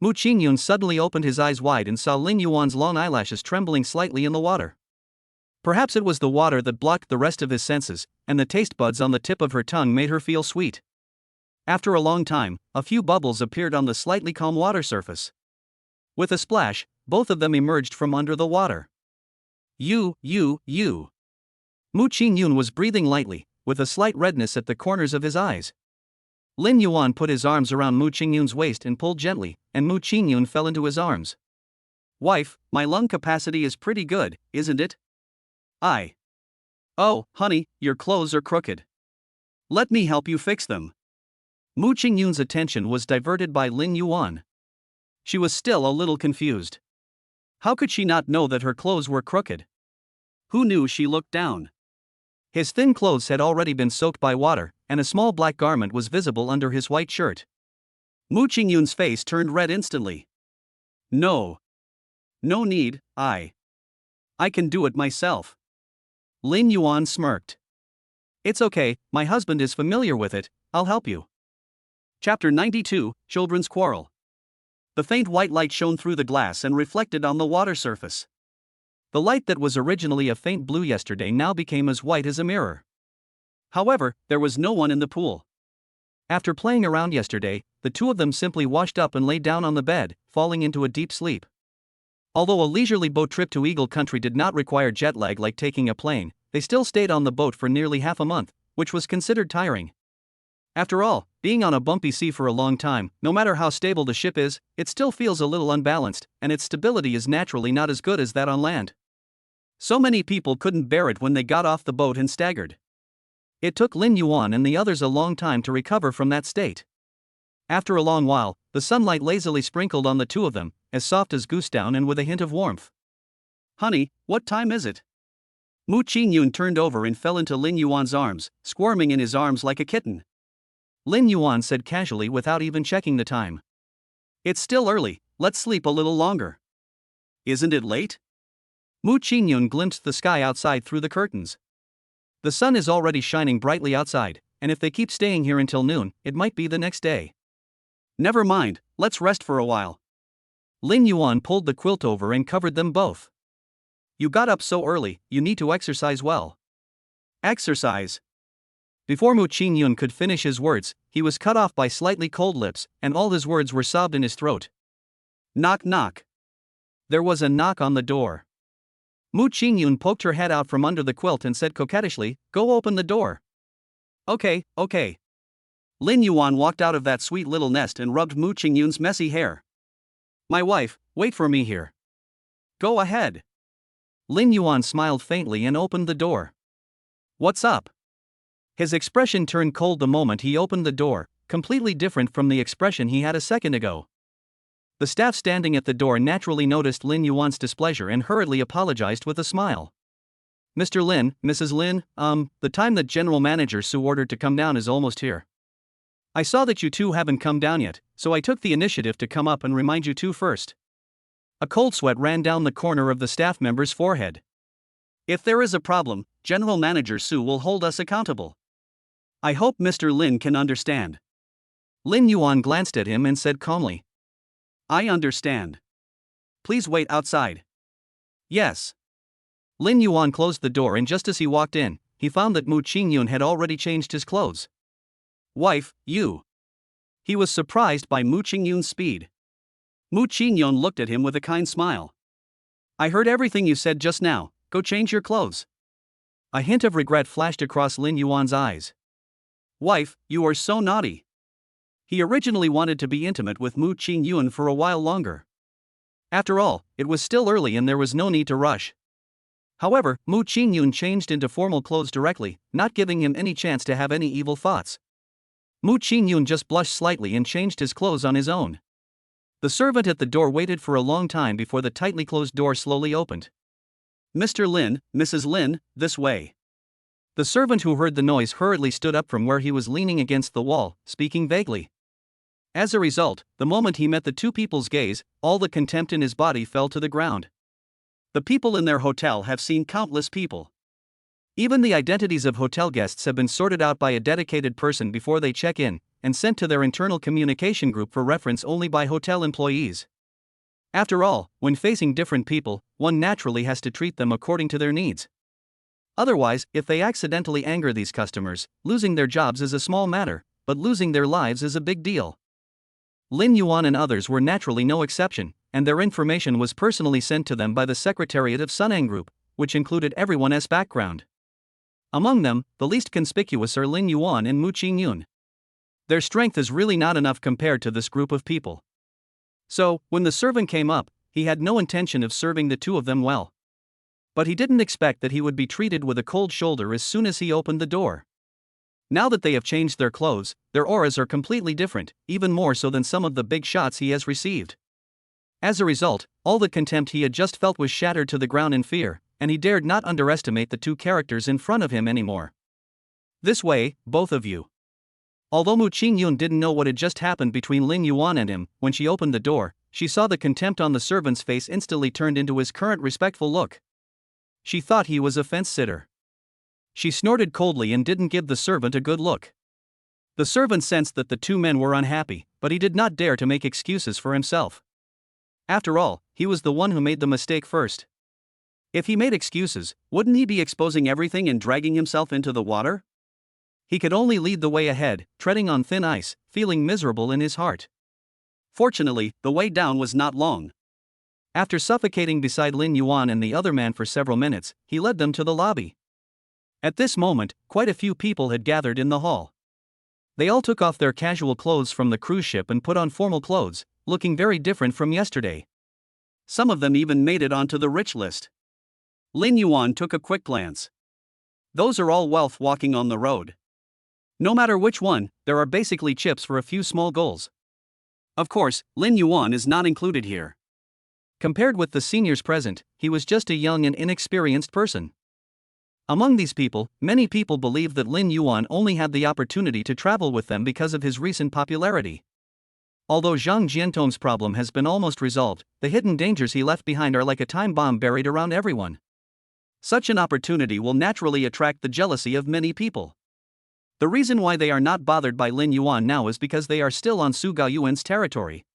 Mu Qingyun suddenly opened his eyes wide and saw Lin Yuan's long eyelashes trembling slightly in the water. Perhaps it was the water that blocked the rest of his senses, and the taste buds on the tip of her tongue made her feel sweet. After a long time, a few bubbles appeared on the slightly calm water surface. With a splash, both of them emerged from under the water. You. Mu Qingyun was breathing lightly, with a slight redness at the corners of his eyes. Lin Yuan put his arms around Mu Qingyun's waist and pulled gently, and Mu Qingyun fell into his arms. Wife, my lung capacity is pretty good, isn't it? Oh, honey, your clothes are crooked. Let me help you fix them. Mu Qingyun's attention was diverted by Lin Yuan. She was still a little confused. How could she not know that her clothes were crooked? Who knew? She looked down. His thin clothes had already been soaked by water, and a small black garment was visible under his white shirt. Mu Qingyun's face turned red instantly. No need, I can do it myself. Lin Yuan smirked. It's okay, my husband is familiar with it, I'll help you. Chapter 92, Children's Quarrel. The faint white light shone through the glass and reflected on the water surface. The light that was originally a faint blue yesterday now became as white as a mirror. However, there was no one in the pool. After playing around yesterday, the two of them simply washed up and lay down on the bed, falling into a deep sleep. Although a leisurely boat trip to Eagle Country did not require jet lag like taking a plane, they still stayed on the boat for nearly half a month, which was considered tiring. After all, being on a bumpy sea for a long time, no matter how stable the ship is, it still feels a little unbalanced, and its stability is naturally not as good as that on land. So many people couldn't bear it when they got off the boat and staggered. It took Lin Yuan and the others a long time to recover from that state. After a long while, the sunlight lazily sprinkled on the two of them, as soft as goose down and with a hint of warmth. "Honey, what time is it?" Mu Qingyun turned over and fell into Lin Yuan's arms, squirming in his arms like a kitten. Lin Yuan said casually without even checking the time. "It's still early, let's sleep a little longer." "Isn't it late?" Mu Qingyun glimpsed the sky outside through the curtains. The sun is already shining brightly outside, and if they keep staying here until noon, it might be the next day. "Never mind, let's rest for a while." Lin Yuan pulled the quilt over and covered them both. "You got up so early, you need to exercise well." "Exercise?" Before Mu Qingyun could finish his words, he was cut off by slightly cold lips, and all his words were sobbed in his throat. Knock knock. There was a knock on the door. Mu Qingyun poked her head out from under the quilt and said coquettishly, "Go open the door." Okay. Lin Yuan walked out of that sweet little nest and rubbed Mu Qingyun's messy hair. "My wife, wait for me here." "Go ahead." Lin Yuan smiled faintly and opened the door. "What's up?" His expression turned cold the moment he opened the door, completely different from the expression he had a second ago. The staff standing at the door naturally noticed Lin Yuan's displeasure and hurriedly apologized with a smile. "Mr. Lin, Mrs. Lin, the time that General Manager Su ordered to come down is almost here. I saw that you two haven't come down yet, so I took the initiative to come up and remind you two first." A cold sweat ran down the corner of the staff member's forehead. "If there is a problem, General Manager Su will hold us accountable. I hope Mr. Lin can understand." Lin Yuan glanced at him and said calmly, "I understand. Please wait outside." "Yes." Lin Yuan closed the door, and just as he walked in, he found that Mu Qingyun had already changed his clothes. "Wife, you." He was surprised by Mu Qingyun's speed. Mu Qingyun looked at him with a kind smile. "I heard everything you said just now, go change your clothes." A hint of regret flashed across Lin Yuan's eyes. "Wife, you are so naughty." He originally wanted to be intimate with Mu Qingyun for a while longer. After all, it was still early and there was no need to rush. However, Mu Qingyun changed into formal clothes directly, not giving him any chance to have any evil thoughts. Mu Qingyun just blushed slightly and changed his clothes on his own. The servant at the door waited for a long time before the tightly closed door slowly opened. "Mr. Lin, Mrs. Lin, this way." The servant who heard the noise hurriedly stood up from where he was leaning against the wall, speaking vaguely. As a result, the moment he met the two people's gaze, all the contempt in his body fell to the ground. The people in their hotel have seen countless people. Even the identities of hotel guests have been sorted out by a dedicated person before they check in, and sent to their internal communication group for reference only by hotel employees. After all, when facing different people, one naturally has to treat them according to their needs. Otherwise, if they accidentally anger these customers, losing their jobs is a small matter, but losing their lives is a big deal. Lin Yuan and others were naturally no exception, and their information was personally sent to them by the Secretariat of Sunang Group, which included everyone as background. Among them, the least conspicuous are Lin Yuan and Mu Qingyun. Their strength is really not enough compared to this group of people. So, when the servant came up, he had no intention of serving the two of them well. But he didn't expect that he would be treated with a cold shoulder as soon as he opened the door. Now that they have changed their clothes, their auras are completely different, even more so than some of the big shots he has received. As a result, all the contempt he had just felt was shattered to the ground in fear, and he dared not underestimate the two characters in front of him anymore. "This way, both of you." Although Mu Qingyun didn't know what had just happened between Lin Yuan and him, when she opened the door, she saw the contempt on the servant's face instantly turned into his current respectful look. She thought he was a fence-sitter. She snorted coldly and didn't give the servant a good look. The servant sensed that the two men were unhappy, but he did not dare to make excuses for himself. After all, he was the one who made the mistake first. If he made excuses, wouldn't he be exposing everything and dragging himself into the water? He could only lead the way ahead, treading on thin ice, feeling miserable in his heart. Fortunately, the way down was not long. After suffocating beside Lin Yuan and the other man for several minutes, he led them to the lobby. At this moment, quite a few people had gathered in the hall. They all took off their casual clothes from the cruise ship and put on formal clothes, looking very different from yesterday. Some of them even made it onto the rich list. Lin Yuan took a quick glance. Those are all wealth walking on the road. No matter which one, there are basically chips for a few small goals. Of course, Lin Yuan is not included here. Compared with the seniors present, he was just a young and inexperienced person. Among these people, many people believe that Lin Yuan only had the opportunity to travel with them because of his recent popularity. Although Zhang Jiantong's problem has been almost resolved, the hidden dangers he left behind are like a time bomb buried around everyone. Such an opportunity will naturally attract the jealousy of many people. The reason why they are not bothered by Lin Yuan now is because they are still on Su Gaoyuan's territory.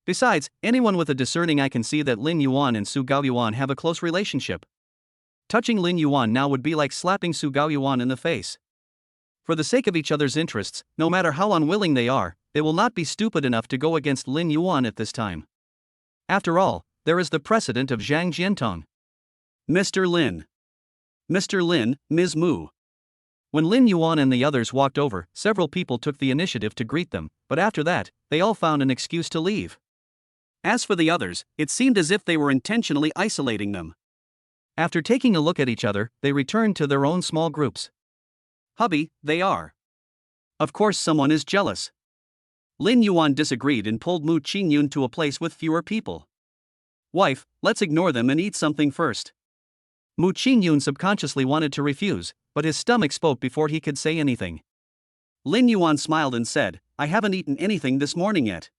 Besides, anyone with a discerning eye can see that Lin Yuan and Su Gaoyuan have a close relationship. Touching Lin Yuan now would be like slapping Su Gaoyuan in the face. For the sake of each other's interests, no matter how unwilling they are, they will not be stupid enough to go against Lin Yuan at this time. After all, there is the precedent of Zhang Jiantong. Mr. Lin. Mr. Lin, Ms. Mu. When Lin Yuan and the others walked over, several people took the initiative to greet them, but after that, they all found an excuse to leave. As for the others, it seemed as if they were intentionally isolating them. After taking a look at each other, they returned to their own small groups. Hubby, they are. Of course someone is jealous. Lin Yuan disagreed and pulled Mu Qingyun to a place with fewer people. Wife, let's ignore them and eat something first. Mu Qingyun subconsciously wanted to refuse, but his stomach spoke before he could say anything. Lin Yuan smiled and said, I haven't eaten anything this morning yet.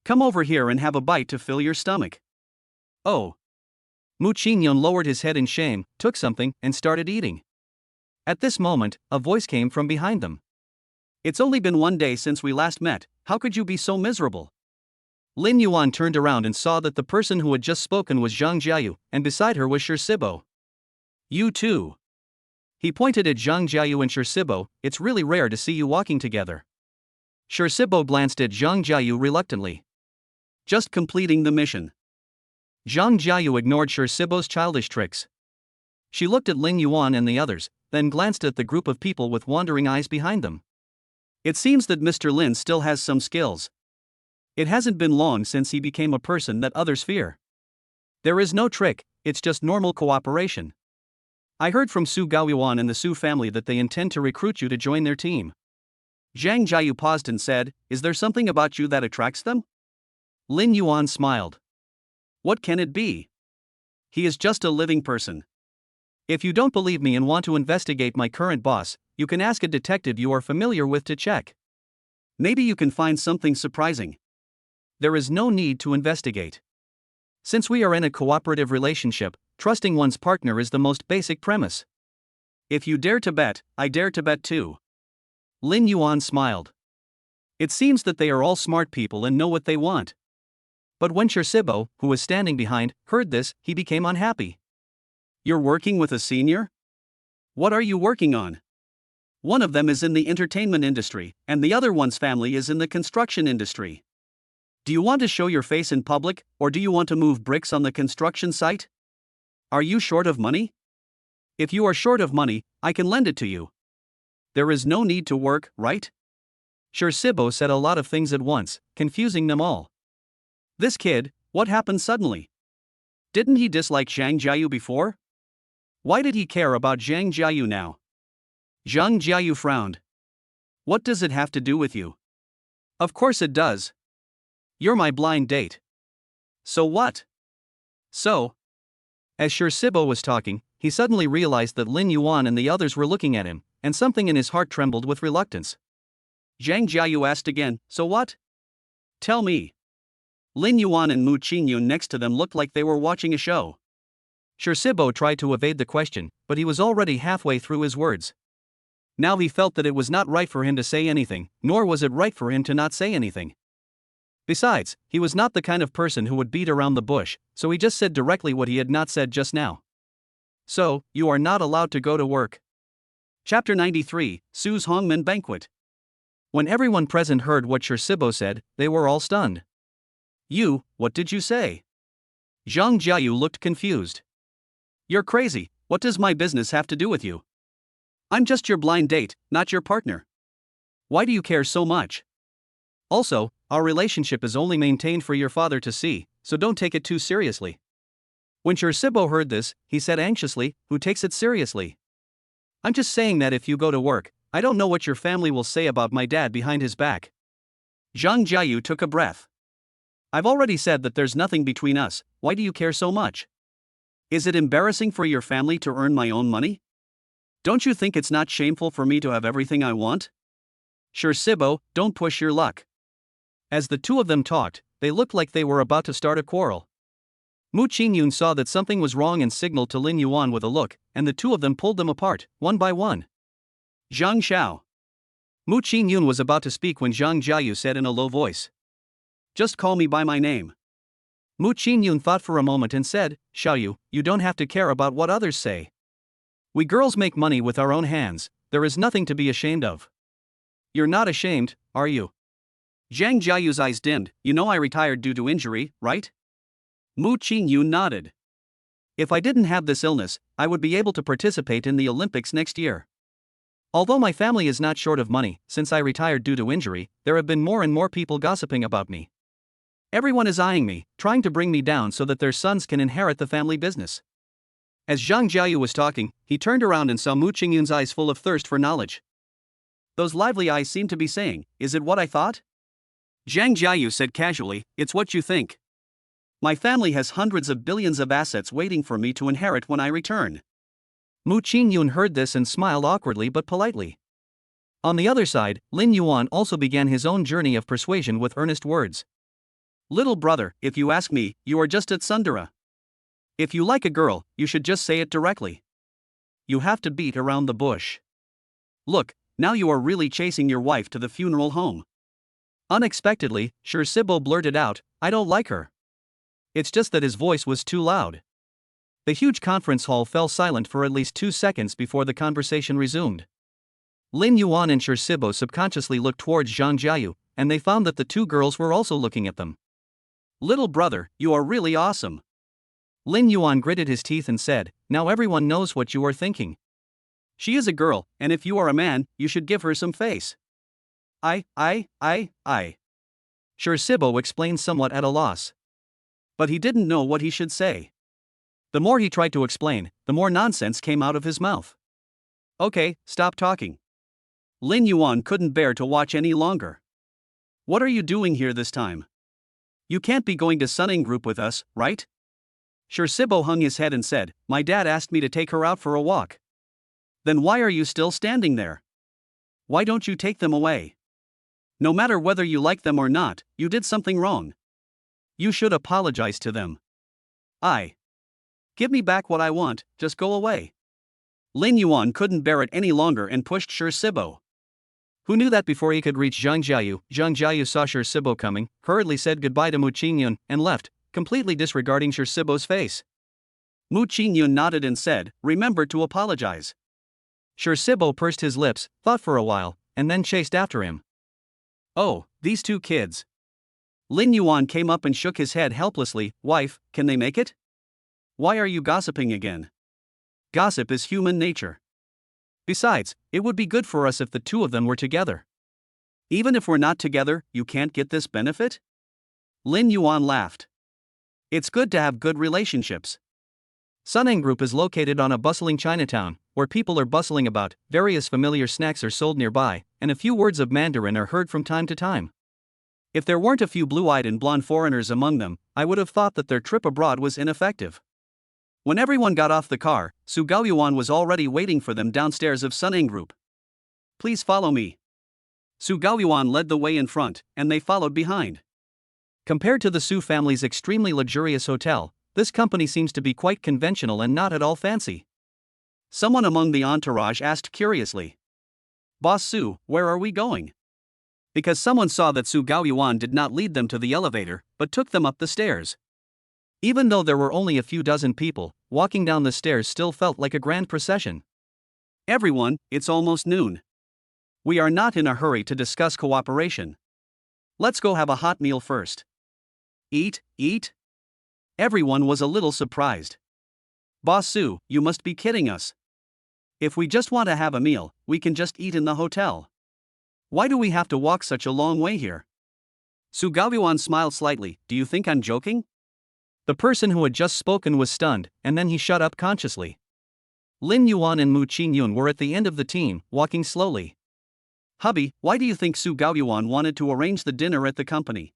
Come over here and have a bite to fill your stomach. Oh. Mu Qingyun lowered his head in shame, took something, and started eating. At this moment, a voice came from behind them. It's only been 1 day since we last met, how could you be so miserable? Lin Yuan turned around and saw that the person who had just spoken was Zhang Jiayu, and beside her was Shibo. You too. He pointed at Zhang Jiayu and Shibo, it's really rare to see you walking together. Shibo glanced at Zhang Jiayu reluctantly. Just completing the mission. Zhang Jiayu ignored Shibo's childish tricks. She looked at Lin Yuan and the others, then glanced at the group of people with wandering eyes behind them. It seems that Mr. Lin still has some skills. It hasn't been long since he became a person that others fear. There is no trick, it's just normal cooperation. I heard from Su Gaoyuan and the Su family that they intend to recruit you to join their team. Zhang Jiayu paused and said, is there something about you that attracts them? Lin Yuan smiled. What can it be? He is just a living person. If you don't believe me and want to investigate my current boss, you can ask a detective you are familiar with to check. Maybe you can find something surprising. There is no need to investigate. Since we are in a cooperative relationship, trusting one's partner is the most basic premise. If you dare to bet, I dare to bet too. Lin Yuan smiled. It seems that they are all smart people and know what they want. But when Shibo, who was standing behind, heard this, he became unhappy. You're working with a senior? What are you working on? One of them is in the entertainment industry, and the other one's family is in the construction industry. Do you want to show your face in public, or do you want to move bricks on the construction site? Are you short of money? If you are short of money, I can lend it to you. There is no need to work, right? Shibo said a lot of things at once, confusing them all. This kid, what happened suddenly? Didn't he dislike Zhang Jiayu before? Why did he care about Zhang Jiayu now? Zhang Jiayu frowned. What does it have to do with you? Of course it does. You're my blind date. So what? So? As Shibo was talking, he suddenly realized that Lin Yuan and the others were looking at him, and something in his heart trembled with reluctance. Zhang Jiayu asked again, so what? Tell me. Lin Yuan and Mu Qingyun next to them looked like they were watching a show. Shibo tried to evade the question, but he was already halfway through his words. Now he felt that it was not right for him to say anything, nor was it right for him to not say anything. Besides, he was not the kind of person who would beat around the bush, so he just said directly what he had not said just now. So, you are not allowed to go to work. Chapter 93, Su's Hongmen Banquet. When everyone present heard what Shibo said, they were all stunned. You, what did you say? Zhang Jiayu looked confused. You're crazy, what does my business have to do with you? I'm just your blind date, not your partner. Why do you care so much? Also, our relationship is only maintained for your father to see, so don't take it too seriously. When Shursibo heard this, he said anxiously, who takes it seriously? I'm just saying that if you go to work, I don't know what your family will say about my dad behind his back. Zhang Jiayu took a breath. I've already said that there's nothing between us, why do you care so much? Is it embarrassing for your family to earn my own money? Don't you think it's not shameful for me to have everything I want? Shursibo, don't push your luck. As the two of them talked, they looked like they were about to start a quarrel. Mu Qingyun saw that something was wrong and signaled to Lin Yuan with a look, and the two of them pulled them apart, one by one. Zhang Xiao. Mu Qingyun was about to speak when Zhang Jiayu said in a low voice. Just call me by my name. Mu Qingyun thought for a moment and said, Xiaoyu, you don't have to care about what others say. We girls make money with our own hands, there is nothing to be ashamed of. You're not ashamed, are you? Zhang Jiayu's eyes dimmed. You know I retired due to injury, right? Mu Qingyun nodded. If I didn't have this illness, I would be able to participate in the Olympics next year. Although my family is not short of money, since I retired due to injury, there have been more and more people gossiping about me. Everyone is eyeing me, trying to bring me down so that their sons can inherit the family business. As Zhang Jiayu was talking, he turned around and saw Mu Qingyun's eyes full of thirst for knowledge. Those lively eyes seemed to be saying, is it what I thought? Zhang Jiayu said casually, it's what you think. My family has hundreds of billions of assets waiting for me to inherit when I return. Mu Qingyun heard this and smiled awkwardly but politely. On the other side, Lin Yuan also began his own journey of persuasion with earnest words. Little brother, if you ask me, you are just at Sundara. If you like a girl, you should just say it directly. You have to beat around the bush. Look, now you are really chasing your wife to the funeral home. Unexpectedly, Shursibo blurted out, I don't like her. It's just that his voice was too loud. The huge conference hall fell silent for at least 2 seconds before the conversation resumed. Lin Yuan and Shursibo subconsciously looked towards Zhang Jiayu, and they found that the two girls were also looking at them. Little brother, you are really awesome. Lin Yuan gritted his teeth and said, now everyone knows what you are thinking. She is a girl, and if you are a man, you should give her some face. I. Shursibo explained somewhat at a loss. But he didn't know what he should say. The more he tried to explain, the more nonsense came out of his mouth. Okay, stop talking. Lin Yuan couldn't bear to watch any longer. What are you doing here this time? You can't be going to Sunning Group with us, right? Shursibo hung his head and said, my dad asked me to take her out for a walk. Then why are you still standing there? Why don't you take them away? No matter whether you like them or not, you did something wrong. You should apologize to them. Give me back what I want, just go away. Lin Yuan couldn't bear it any longer and pushed Shursibo. Who knew that before he could reach Zhang Jiayu saw Shursibo coming, hurriedly said goodbye to Mu Qingyun, and left, completely disregarding Shursibo's face. Mu Qingyun nodded and said, remember to apologize. Shursibo pursed his lips, thought for a while, and then chased after him. Oh, these two kids. Lin Yuan came up and shook his head helplessly, wife, can they make it? Why are you gossiping again? Gossip is human nature. Besides, it would be good for us if the two of them were together. Even if we're not together, you can't get this benefit? Lin Yuan laughed. It's good to have good relationships. Sunning Group is located on a bustling Chinatown, where people are bustling about, various familiar snacks are sold nearby, and a few words of Mandarin are heard from time to time. If there weren't a few blue-eyed and blonde foreigners among them, I would have thought that their trip abroad was ineffective. When everyone got off the car, Su Gaoyuan was already waiting for them downstairs of Sunning Group. Please follow me. Su Gaoyuan led the way in front, and they followed behind. Compared to the Su family's extremely luxurious hotel, this company seems to be quite conventional and not at all fancy. Someone among the entourage asked curiously. Boss Su, where are we going? Because someone saw that Su Gaoyuan did not lead them to the elevator, but took them up the stairs. Even though there were only a few dozen people, walking down the stairs still felt like a grand procession. Everyone, it's almost noon. We are not in a hurry to discuss cooperation. Let's go have a hot meal first. Eat? Everyone was a little surprised. Boss Su, you must be kidding us. If we just want to have a meal, we can just eat in the hotel. Why do we have to walk such a long way here? Su Gaoyuan smiled slightly. Do you think I'm joking? The person who had just spoken was stunned, and then he shut up consciously. Lin Yuan and Mu Qingyun were at the end of the team, walking slowly. Hubby, why do you think Su Gaoyuan wanted to arrange the dinner at the company?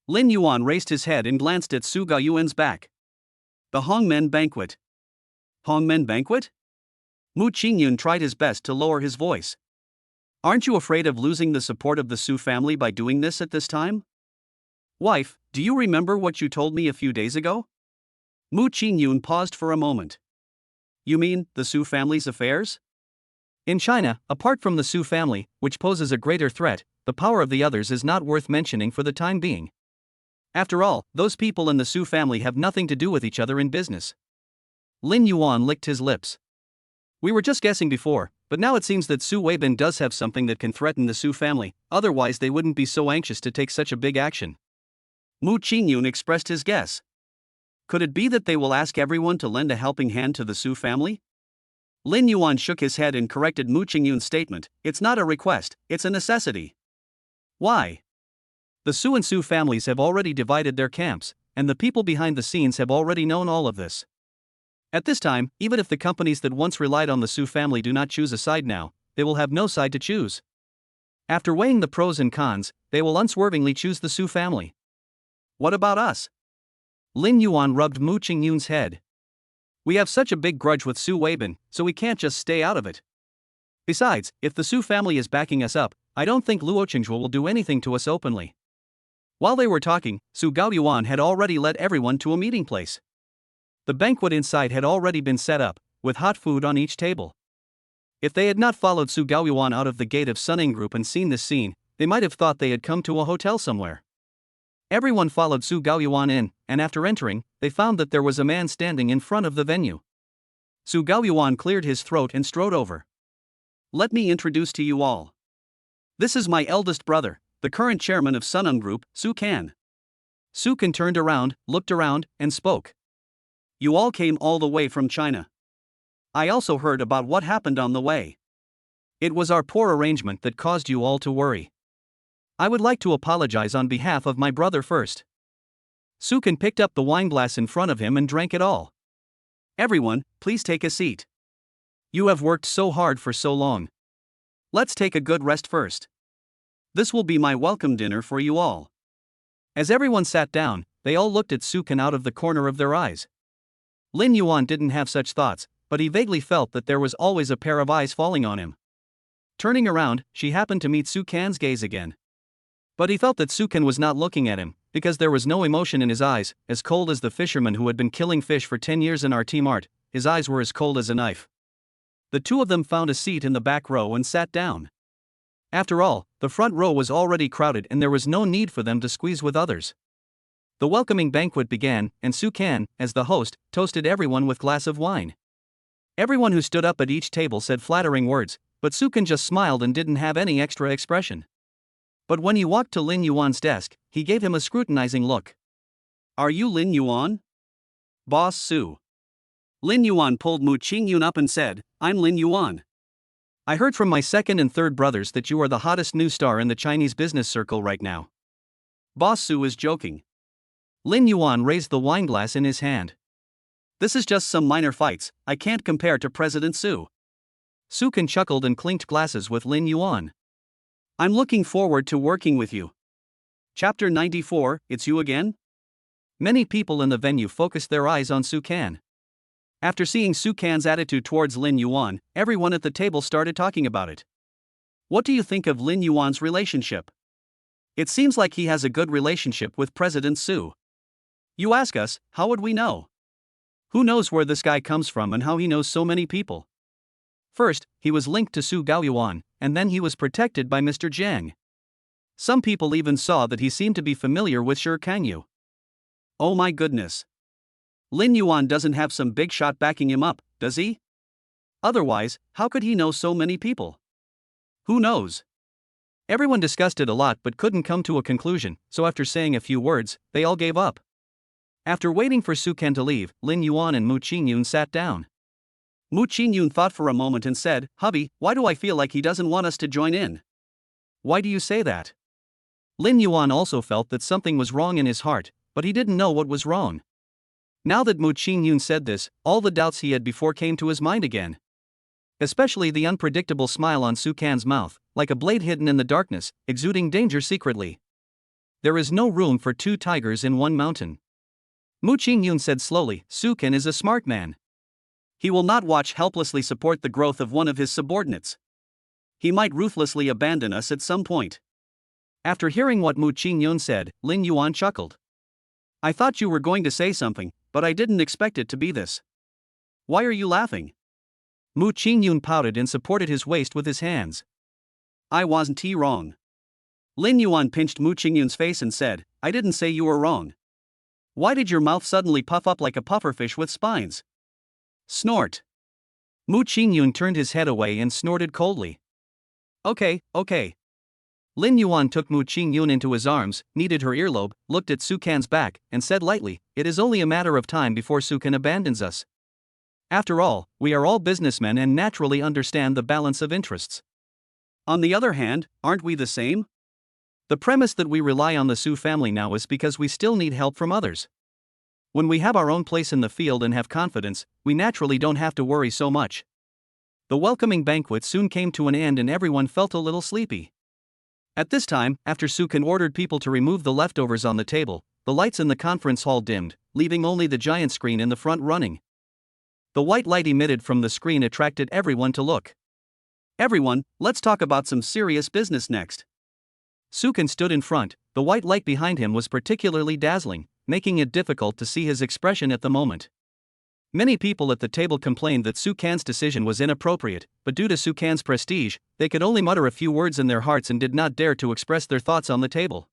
Lin Yuan raised his head and glanced at Su Gaoyuan's back. The Hongmen banquet. Hongmen banquet? Mu Qingyun tried his best to lower his voice. Aren't you afraid of losing the support of the Su family by doing this at this time? Wife, do you remember what you told me a few days ago? Mu Qingyun paused for a moment. You mean, the Su family's affairs? In China, apart from the Su family, which poses a greater threat, the power of the others is not worth mentioning for the time being. After all, those people in the Su family have nothing to do with each other in business. Lin Yuan licked his lips. We were just guessing before, but now it seems that Su Weibin does have something that can threaten the Su family, otherwise they wouldn't be so anxious to take such a big action. Mu Qingyun expressed his guess. Could it be that they will ask everyone to lend a helping hand to the Su family? Lin Yuan shook his head and corrected Mu Qingyun's statement. It's not a request, it's a necessity. Why? The Su and Su families have already divided their camps, and the people behind the scenes have already known all of this. At this time, even if the companies that once relied on the Su family do not choose a side now, they will have no side to choose. After weighing the pros and cons, they will unswervingly choose the Su family. What about us? Lin Yuan rubbed Mu Qingyun's head. We have such a big grudge with Su Weibin, so we can't just stay out of it. Besides, if the Su family is backing us up, I don't think Luo Qingzhuo will do anything to us openly. While they were talking, Su Gaoyuan had already led everyone to a meeting place. The banquet inside had already been set up, with hot food on each table. If they had not followed Su Gaoyuan out of the gate of Suning Group and seen this scene, they might have thought they had come to a hotel somewhere. Everyone followed Su Gaoyuan in, and after entering, they found that there was a man standing in front of the venue. Su Gaoyuan cleared his throat and strode over. Let me introduce to you all. This is my eldest brother, the current chairman of Suning Group, Su Kan. Su Kan turned around, looked around, and spoke. You all came all the way from China. I also heard about what happened on the way. It was our poor arrangement that caused you all to worry. I would like to apologize on behalf of my brother first. Su Kan picked up the wine glass in front of him and drank it all. Everyone, please take a seat. You have worked so hard for so long. Let's take a good rest first. This will be my welcome dinner for you all. As everyone sat down, they all looked at Su Kan out of the corner of their eyes. Lin Yuan didn't have such thoughts, but he vaguely felt that there was always a pair of eyes falling on him. Turning around, she happened to meet Su Kan's gaze again. But he felt that Su Kan was not looking at him, because there was no emotion in his eyes, as cold as the fisherman who had been killing fish for 10 years in our team art. His eyes were as cold as a knife. The two of them found a seat in the back row and sat down. After all, the front row was already crowded and there was no need for them to squeeze with others. The welcoming banquet began, and Su Kan, as the host, toasted everyone with a glass of wine. Everyone who stood up at each table said flattering words, but Su Kan just smiled and didn't have any extra expression. But when he walked to Lin Yuan's desk, he gave him a scrutinizing look. Are you Lin Yuan? Boss Su. Lin Yuan pulled Mu Qingyun up and said, I'm Lin Yuan. I heard from my second and third brothers that you are the hottest new star in the Chinese business circle right now. Boss Su is joking. Lin Yuan raised the wine glass in his hand. This is just some minor fights, I can't compare to President Su. Su Kan chuckled and clinked glasses with Lin Yuan. I'm looking forward to working with you. Chapter 94, It's You Again? Many people in the venue focused their eyes on Su Kan. After seeing Su Kan's attitude towards Lin Yuan, everyone at the table started talking about it. What do you think of Lin Yuan's relationship? It seems like he has a good relationship with President Su. You ask us, how would we know? Who knows where this guy comes from and how he knows so many people? First, he was linked to Su Gaoyuan, and then he was protected by Mr. Jiang. Some people even saw that he seemed to be familiar with Shi Kangyu. Oh my goodness. Lin Yuan doesn't have some big shot backing him up, does he? Otherwise, how could he know so many people? Who knows? Everyone discussed it a lot but couldn't come to a conclusion, so after saying a few words, they all gave up. After waiting for Su Kan to leave, Lin Yuan and Mu Qingyun sat down. Mu Qingyun thought for a moment and said, "Hubby, why do I feel like he doesn't want us to join in?" "Why do you say that?" Lin Yuan also felt that something was wrong in his heart, but he didn't know what was wrong. Now that Mu Qingyun said this, all the doubts he had before came to his mind again. Especially the unpredictable smile on Su Can's mouth, like a blade hidden in the darkness, exuding danger secretly. There is no room for two tigers in one mountain. Mu Qingyun said slowly, Su Can is a smart man. He will not watch helplessly support the growth of one of his subordinates. He might ruthlessly abandon us at some point. After hearing what Mu Qingyun said, Lin Yuan chuckled. I thought you were going to say something, but I didn't expect it to be this. Why are you laughing? Mu Qingyun pouted and supported his waist with his hands. I wasn't wrong. Lin Yuan pinched Mu Qingyun's face and said, I didn't say you were wrong. Why did your mouth suddenly puff up like a pufferfish with spines? Snort. Mu Qingyun turned his head away and snorted coldly. Okay. Lin Yuan took Mu Qingyun into his arms, kneaded her earlobe, looked at Su Can's back, and said lightly, it is only a matter of time before Su Can abandons us. After all, we are all businessmen and naturally understand the balance of interests. On the other hand, aren't we the same? The premise that we rely on the Su family now is because we still need help from others. When we have our own place in the field and have confidence, we naturally don't have to worry so much. The welcoming banquet soon came to an end and everyone felt a little sleepy. At this time, after Su Can ordered people to remove the leftovers on the table, the lights in the conference hall dimmed, leaving only the giant screen in the front running. The white light emitted from the screen attracted everyone to look. Everyone, let's talk about some serious business next. Su Can stood in front, the white light behind him was particularly dazzling, making it difficult to see his expression at the moment. Many people at the table complained that Su Can's decision was inappropriate, but due to Su Can's prestige, they could only mutter a few words in their hearts and did not dare to express their thoughts on the table.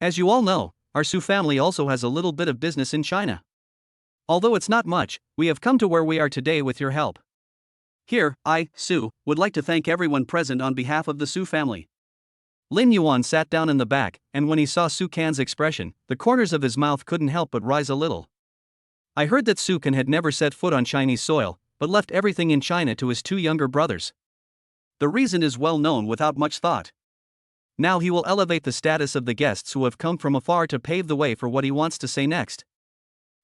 As you all know, our Su family also has a little bit of business in China. Although it's not much, we have come to where we are today with your help. Here, I, Su, would like to thank everyone present on behalf of the Su family. Lin Yuan sat down in the back, and when he saw Su Can's expression, the corners of his mouth couldn't help but rise a little. I heard that Su Can had never set foot on Chinese soil, but left everything in China to his two younger brothers. The reason is well known without much thought. Now he will elevate the status of the guests who have come from afar to pave the way for what he wants to say next.